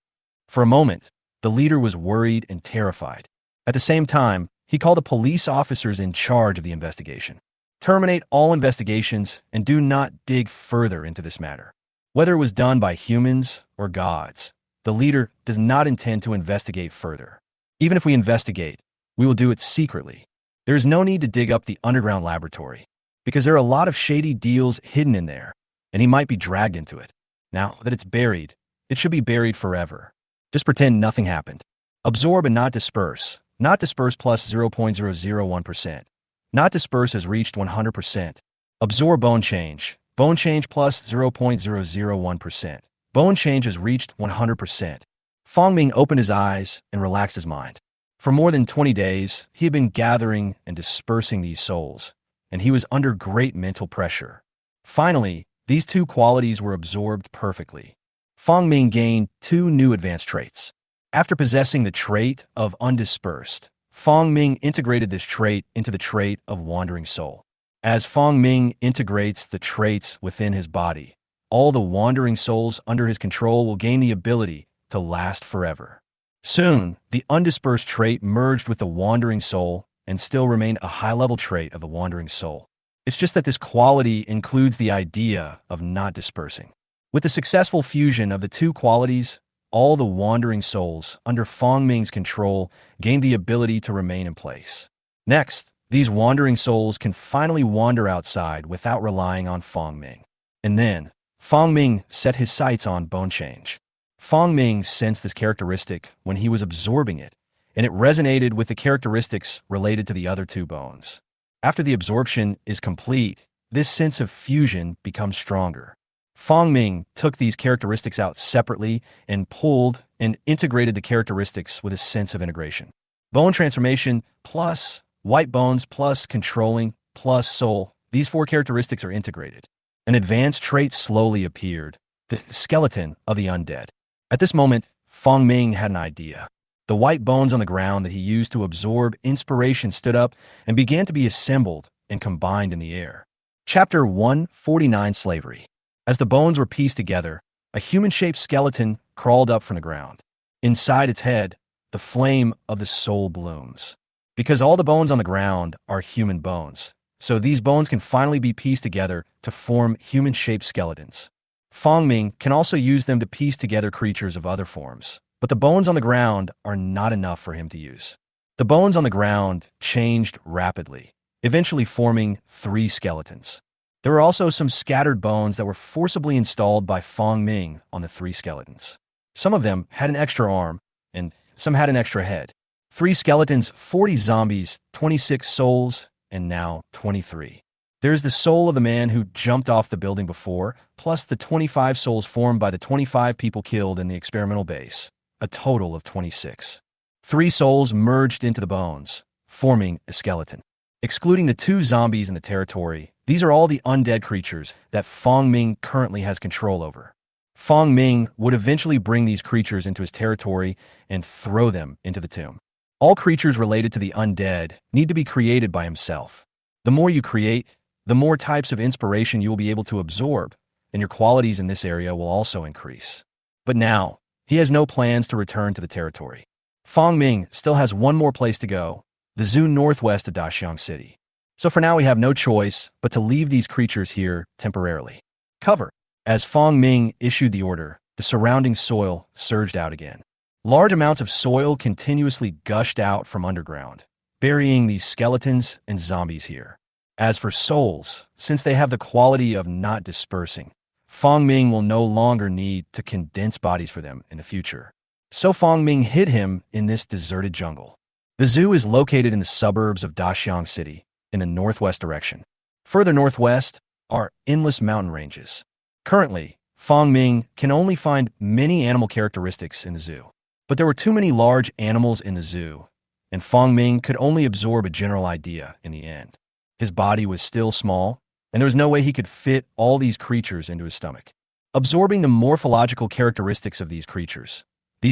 For a moment, the leader was worried and terrified. At the same time, he called the police officers in charge of the investigation. Terminate all investigations and do not dig further into this matter. Whether it was done by humans or gods, the leader does not intend to investigate further. Even if we investigate, we will do it secretly. There is no need to dig up the underground laboratory, because there are a lot of shady deals hidden in there, and he might be dragged into it. Now that it's buried, it should be buried forever. Just pretend nothing happened. Absorb and not disperse. Not disperse plus 0.001%. Not disperse has reached 100%. Absorb bone change. Bone change plus 0.001%. Bone change has reached 100%. Fong Ming opened his eyes and relaxed his mind. For more than 20 days, he had been gathering and dispersing these souls, and he was under great mental pressure. Finally, these 2 qualities were absorbed perfectly. Fong Ming gained 2 new advanced traits. After possessing the trait of undispersed, Fong Ming integrated this trait into the trait of wandering soul. As Fong Ming integrates the traits within his body, all the wandering souls under his control will gain the ability to last forever. Soon, the undispersed trait merged with the wandering soul and still remained a high-level trait of the wandering soul. It's just that this quality includes the idea of not dispersing. With the successful fusion of the 2 qualities, all the wandering souls under Fong Ming's control gained the ability to remain in place. Next, these wandering souls can finally wander outside without relying on Fong Ming. And then, Fong Ming set his sights on bone change. Fong Ming sensed this characteristic when he was absorbing it, and it resonated with the characteristics related to the other 2 bones. After the absorption is complete, this sense of fusion becomes stronger. Fong Ming took these characteristics out separately and pulled and integrated the characteristics with a sense of integration. Bone transformation plus white bones plus controlling plus soul. These 4 characteristics are integrated. An advanced trait slowly appeared, the skeleton of the undead. At this moment, Fong Ming had an idea. The white bones on the ground that he used to absorb inspiration stood up and began to be assembled and combined in the air. Chapter 149, Slavery. As the bones were pieced together, a human-shaped skeleton crawled up from the ground. Inside its head, the flame of the soul blooms. because all the bones on the ground are human bones. So these bones can finally be pieced together to form human-shaped skeletons. Fong Ming can also use them to piece together creatures of other forms, but the bones on the ground are not enough for him to use. The bones on the ground changed rapidly, eventually forming 3 skeletons. There were also some scattered bones that were forcibly installed by Fong Ming on the 3 skeletons. Some of them had an extra arm, and some had an extra head. 3 skeletons, 40 zombies, 26 souls, and now 23. There's the soul of the man who jumped off the building before, plus the 25 souls formed by the 25 people killed in the experimental base, a total of 26. 3 souls merged into the bones, forming a skeleton. Excluding the 2 zombies in the territory, these are all the undead creatures that Fong Ming currently has control over. Fong Ming would eventually bring these creatures into his territory and throw them into the tomb. All creatures related to the undead need to be created by himself. The more you create, the more types of inspiration you will be able to absorb, and your qualities in this area will also increase. But now, he has no plans to return to the territory. Fong Ming still has one more place to go, the zoo northwest of Daxiang City. So for now we have no choice but to leave these creatures here temporarily. Cover. As Fong Ming issued the order, the surrounding soil surged out again. Large amounts of soil continuously gushed out from underground, burying these skeletons and zombies here. As for souls, since they have the quality of not dispersing, Fong Ming will no longer need to condense bodies for them in the future. So Fong Ming hid him in this deserted jungle. The zoo is located in the suburbs of Daxiang City, in the northwest direction. Further northwest are endless mountain ranges. Currently, Fong Ming can only find many animal characteristics in the zoo. But there were too many large animals in the zoo, and Fong Ming could only absorb a general idea in the end. His body was still small, and there was no way he could fit all these creatures into his stomach. Absorbing the morphological characteristics of these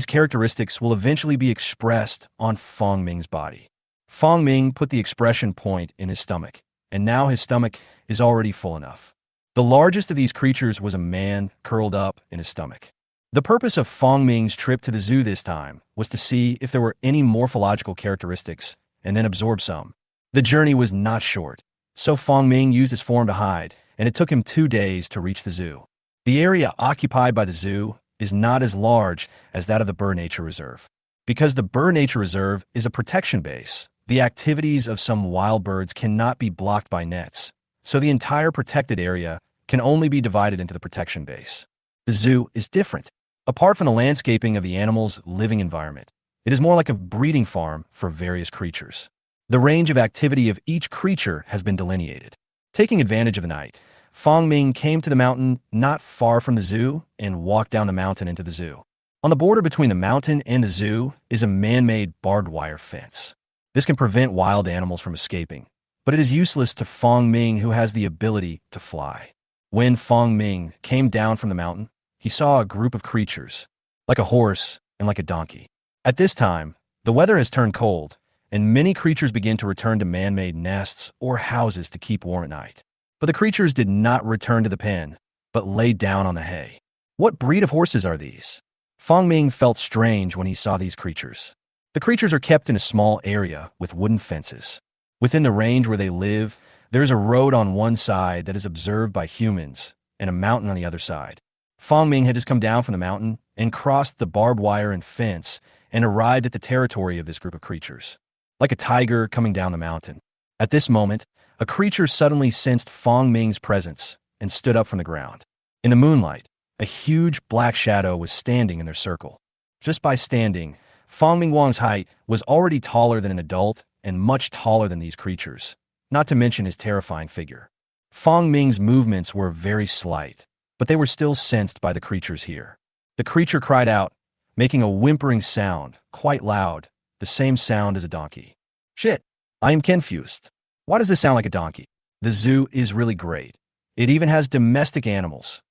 characteristics will eventually be expressed on Fong Ming's body. Fong Ming put the expression point in his stomach, and now his stomach is already full enough. The largest of these creatures was a man curled up in his stomach. The purpose of Fong Ming's trip to the zoo this time was to see if there were any morphological characteristics and then absorb some. The journey was not short, so Fong Ming used his form to hide, and it took him 2 days to reach the zoo. The area occupied by the zoo is not as large as that of the Bird Nature Reserve. Because the Bird Nature Reserve is a protection base, the activities of some wild birds cannot be blocked by nets, so the entire protected area can only be divided into the protection base. The zoo is different. Apart from the landscaping of the animal's living environment, it is more like a breeding farm for various creatures. The range of activity of each creature has been delineated. Taking advantage of the night, Fong Ming came to the mountain not far from the zoo and walked down the mountain into the zoo. On the border between the mountain and the zoo is a man-made barbed wire fence. This can prevent wild animals from escaping, but it is useless to Fong Ming, who has the ability to fly. When Fong Ming came down from the mountain, he saw a group of creatures, like a horse and like a donkey. At this time, the weather has turned cold, and many creatures begin to return to man-made nests or houses to keep warm at night. But the creatures did not return to the pen, but lay down on the hay. What breed of horses are these? Fong Ming felt strange when he saw these creatures. The creatures are kept in a small area with wooden fences. Within the range where they live, there is a road on one side that is observed by humans, and a mountain on the other side. Fong Ming had just come down from the mountain and crossed the barbed wire and fence and arrived at the territory of this group of creatures, like a tiger coming down the mountain. At this moment, a creature suddenly sensed Fong Ming's presence and stood up from the ground. In the moonlight, a huge black shadow was standing in their circle. Just by standing, Fong Ming Wang's height was already taller than an adult and much taller than these creatures, not to mention his terrifying figure. Fong Ming's movements were very slight, but they were still sensed by the creatures here. The creature cried out, making a whimpering sound, quite loud, the same sound as a donkey. Shit, I am confused. Why does this sound like a donkey? The zoo is really great. It even has domestic animals.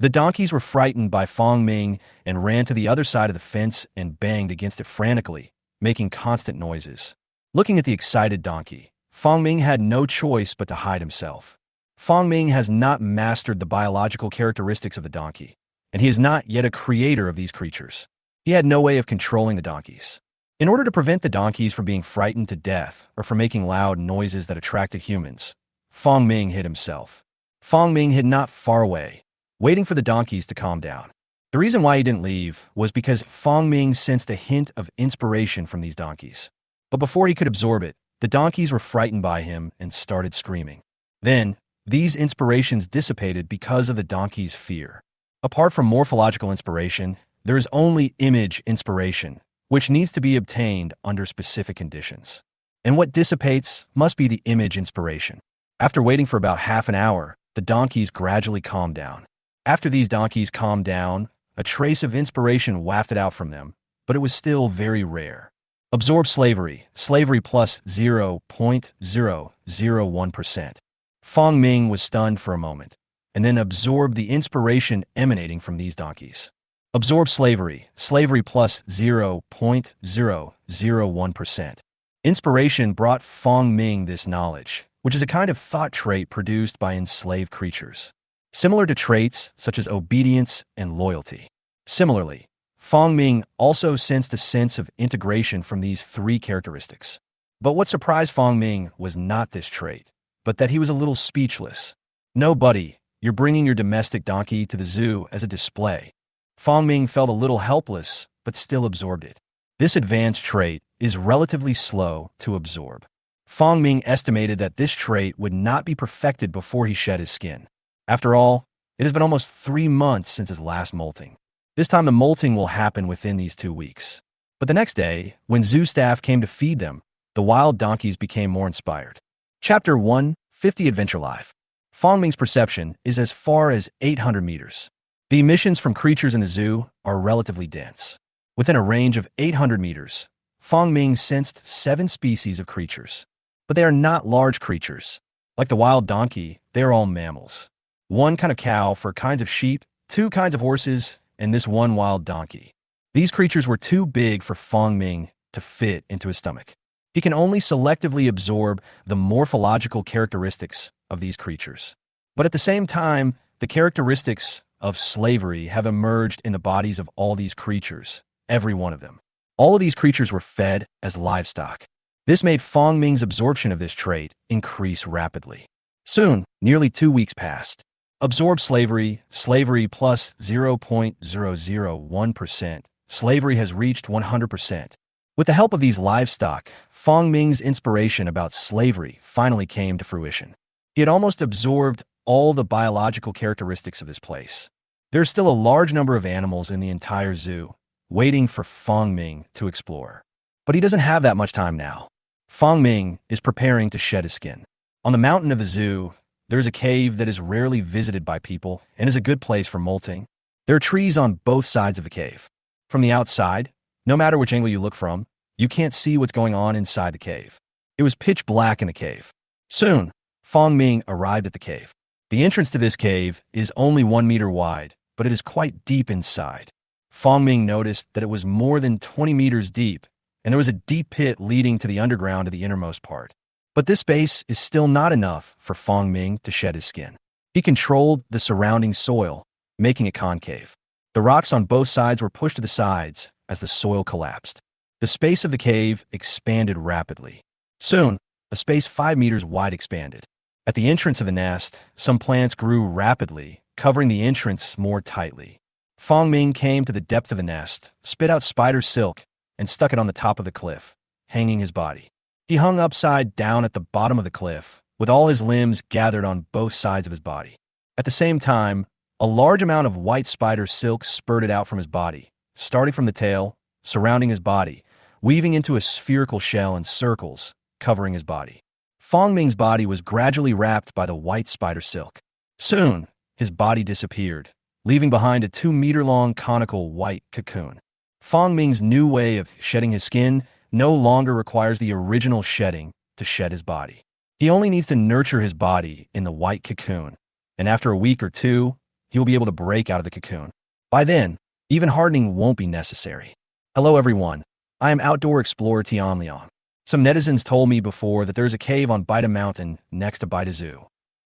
The donkeys were frightened by Fong Ming and ran to the other side of the fence and banged against it frantically, making constant noises. Looking at the excited donkey, Fong Ming had no choice but to hide himself. Fong Ming has not mastered the biological characteristics of the donkey, and he is not yet a creator of these creatures. He had no way of controlling the donkeys. In order to prevent the donkeys from being frightened to death or from making loud noises that attracted humans, Fong Ming hid himself. Fong Ming hid not far away, waiting for the donkeys to calm down. The reason why he didn't leave was because Fong Ming sensed a hint of inspiration from these donkeys. But before he could absorb it, the donkeys were frightened by him and started screaming. Then, these inspirations dissipated because of the donkey's fear. Apart from morphological inspiration, there is only image inspiration, which needs to be obtained under specific conditions. And what dissipates must be the image inspiration. After waiting for about half an hour, the donkeys gradually calmed down. After these donkeys calmed down, a trace of inspiration wafted out from them, but it was still very rare. Absorb slavery plus 0.001%. Fong Ming was stunned for a moment, and then absorbed the inspiration emanating from these donkeys. Absorb slavery plus 0.001%. Inspiration brought Fong Ming this knowledge, which is a kind of thought trait produced by enslaved creatures, similar to traits such as obedience and loyalty. Similarly, Fong Ming also sensed a sense of integration from these three characteristics. But what surprised Fong Ming was not this trait, but that he was a little speechless. "No, buddy, you're bringing your domestic donkey to the zoo as a display." Fong Ming felt a little helpless, but still absorbed it. This advanced trait is relatively slow to absorb. Fong Ming estimated that this trait would not be perfected before he shed his skin. After all, it has been almost 3 months since his last molting. This time the molting will happen within these 2 weeks. But the next day, when zoo staff came to feed them, the wild donkeys became more inspired. Chapter 150 Adventure Life. Fong Ming's perception is as far as 800 meters. The emissions from creatures in the zoo are relatively dense. Within a range of 800 meters, Fong Ming sensed 7 species of creatures. But they are not large creatures. Like the wild donkey, they are all mammals. 1 kind of cow for kinds of sheep, 2 kinds of horses, and this 1 wild donkey. These creatures were too big for Fong Ming to fit into his stomach. He can only selectively absorb the morphological characteristics of these creatures. But at the same time, the characteristics of slavery have emerged in the bodies of all these creatures, every one of them. All of these creatures were fed as livestock. This made Fong Ming's absorption of this trait increase rapidly. Soon, nearly 2 weeks passed. Absorb slavery plus 0.001%. Slavery has reached 100%. With the help of these livestock, Fong Ming's inspiration about slavery finally came to fruition. He had almost absorbed all the biological characteristics of this place. There's still a large number of animals in the entire zoo, waiting for Fong Ming to explore. But he doesn't have that much time now. Fong Ming is preparing to shed his skin. On the mountain of the zoo, there is a cave that is rarely visited by people and is a good place for molting. There are trees on both sides of the cave. From the outside, no matter which angle you look from, you can't see what's going on inside the cave. It was pitch black in the cave. Soon, Fong Ming arrived at the cave. The entrance to this cave is only 1 meter wide, but it is quite deep inside. Fong Ming noticed that it was more than 20 meters deep, and there was a deep pit leading to the underground of the innermost part. But this space is still not enough for Fong Ming to shed his skin. He controlled the surrounding soil, making it concave. The rocks on both sides were pushed to the sides as the soil collapsed. The space of the cave expanded rapidly. Soon, a space 5 meters wide expanded. At the entrance of the nest, some plants grew rapidly, covering the entrance more tightly. Fong Ming came to the depth of the nest, spit out spider silk, and stuck it on the top of the cliff, hanging his body. He hung upside down at the bottom of the cliff, with all his limbs gathered on both sides of his body. At the same time, a large amount of white spider silk spurted out from his body, starting from the tail, surrounding his body, weaving into a spherical shell in circles, covering his body. Fong Ming's body was gradually wrapped by the white spider silk. Soon, his body disappeared, leaving behind a 2-meter-long conical white cocoon. Fong Ming's new way of shedding his skin no longer requires the original shedding to shed his body. He only needs to nurture his body in the white cocoon, and after a week or 2, he will be able to break out of the cocoon. By then, even hardening won't be necessary. Hello everyone, I am outdoor explorer Tian Liang. Some netizens told me before that there is a cave on Baida Mountain next to Baida Zoo.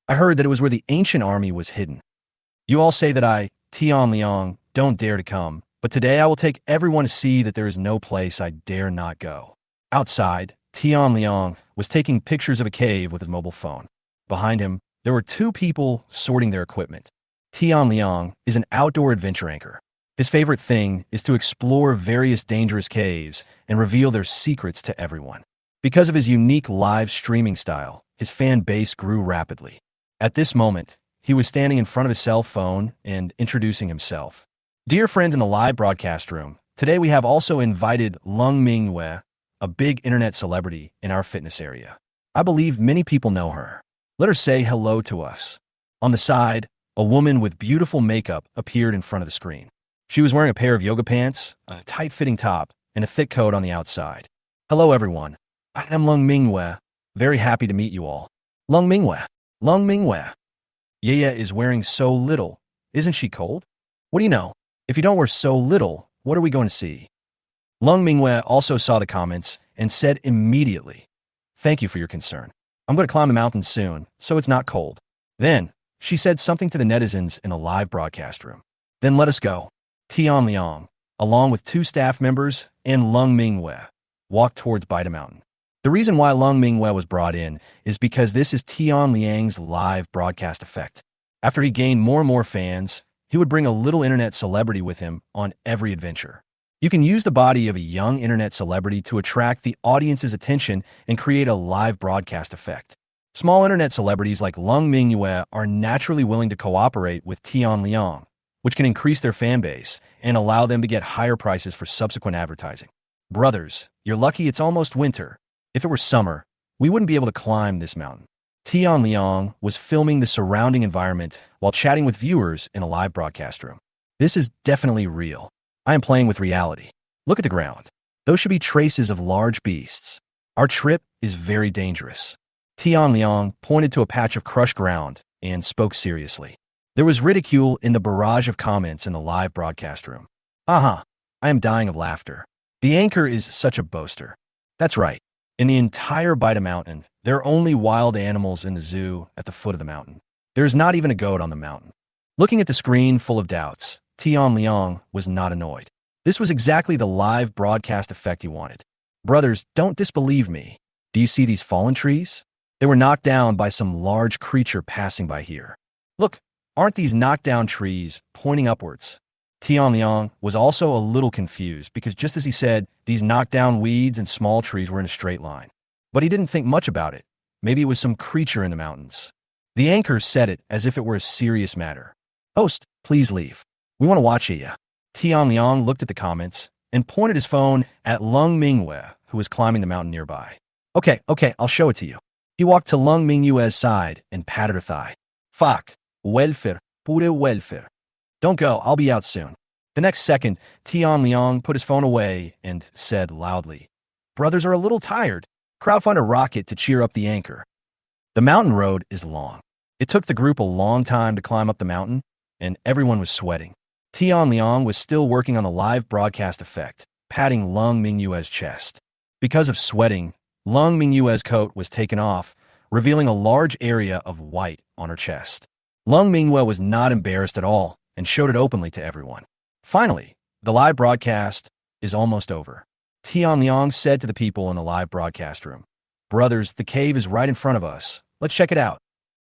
I heard that it was where the ancient army was hidden. You all say that I, Tian Liang, don't dare to come, But today I will take everyone to see that there is no place I dare not go. Outside, Tian Liang was taking pictures of a cave with his mobile phone. Behind him, there were two people sorting their equipment. Tian Liang is an outdoor adventure anchor. His favorite thing is to explore various dangerous caves and reveal their secrets to everyone. Because of his unique live streaming style, his fan base grew rapidly. At this moment, he was standing in front of his cell phone and introducing himself. Dear friends in the live broadcast room, today we have also invited Lung Mingwei, a big internet celebrity in our fitness area. I believe many people know her. Let her say hello to us. On the side, a woman with beautiful makeup appeared in front of the screen. She was wearing a pair of yoga pants, a tight-fitting top, and a thick coat on the outside. Hello everyone. I am Lung Mingwei. Very happy to meet you all. Lung Mingwei. Lung Mingwei. Yaya is wearing so little. Isn't she cold? What do you know? If you don't wear so little, what are we going to see? Lung Mingwei also saw the comments and said immediately, "Thank you for your concern. I'm going to climb the mountain soon, so it's not cold." Then, she said something to the netizens in the live broadcast room. Then let us go. Tian Liang, along with two staff members and Lung Mingwei, walked towards Bida Mountain. The reason why Lung Mingwei was brought in is because this is Tian Liang's live broadcast effect. After he gained more and more fans, he would bring a little internet celebrity with him on every adventure. You can use the body of a young internet celebrity to attract the audience's attention and create a live broadcast effect. Small internet celebrities like Lung Mingwei are naturally willing to cooperate with Tian Liang, which can increase their fan base and allow them to get higher prices for subsequent advertising. Brothers, you're lucky it's almost winter. If it were summer, we wouldn't be able to climb this mountain. Tian Liang was filming the surrounding environment while chatting with viewers in a live broadcast room. This is definitely real. I am playing with reality. Look at the ground. Those should be traces of large beasts. Our trip is very dangerous. Tian Liang pointed to a patch of crushed ground and spoke seriously. There was ridicule in the barrage of comments in the live broadcast room. I am dying of laughter. The anchor is such a boaster. That's right. In the entire Bida Mountain, there are only wild animals in the zoo at the foot of the mountain. There is not even a goat on the mountain. Looking at the screen full of doubts, Tian Liang was not annoyed. This was exactly the live broadcast effect he wanted. Brothers, don't disbelieve me. Do you see these fallen trees? They were knocked down by some large creature passing by here. Look, aren't these knocked down trees pointing upwards? Tian Liang was also a little confused because just as he said, these knocked down weeds and small trees were in a straight line. But he didn't think much about it. Maybe it was some creature in the mountains. The anchor said it as if it were a serious matter. Host, please leave. We want to watch you. Tian Liang looked at the comments and pointed his phone at Lung Mingwei, who was climbing the mountain nearby. Okay, I'll show it to you. He walked to Lung Mingwei's side and patted her thigh. Fuck. Welfare. Pure welfare. Don't go, I'll be out soon. The next second, Tian Liang put his phone away and said loudly, Brothers are a little tired. Crowdfund a rocket to cheer up the anchor. The mountain road is long. It took the group a long time to climb up the mountain, and everyone was sweating. Tian Liang was still working on the live broadcast effect, patting Lung Mingwei's chest. Because of sweating, Lung Mingwei's coat was taken off, revealing a large area of white on her chest. Lung Mingwei was not embarrassed at all and showed it openly to everyone. Finally, the live broadcast is almost over. Tian Liang said to the people in the live broadcast room, Brothers, the cave is right in front of us. Let's check it out.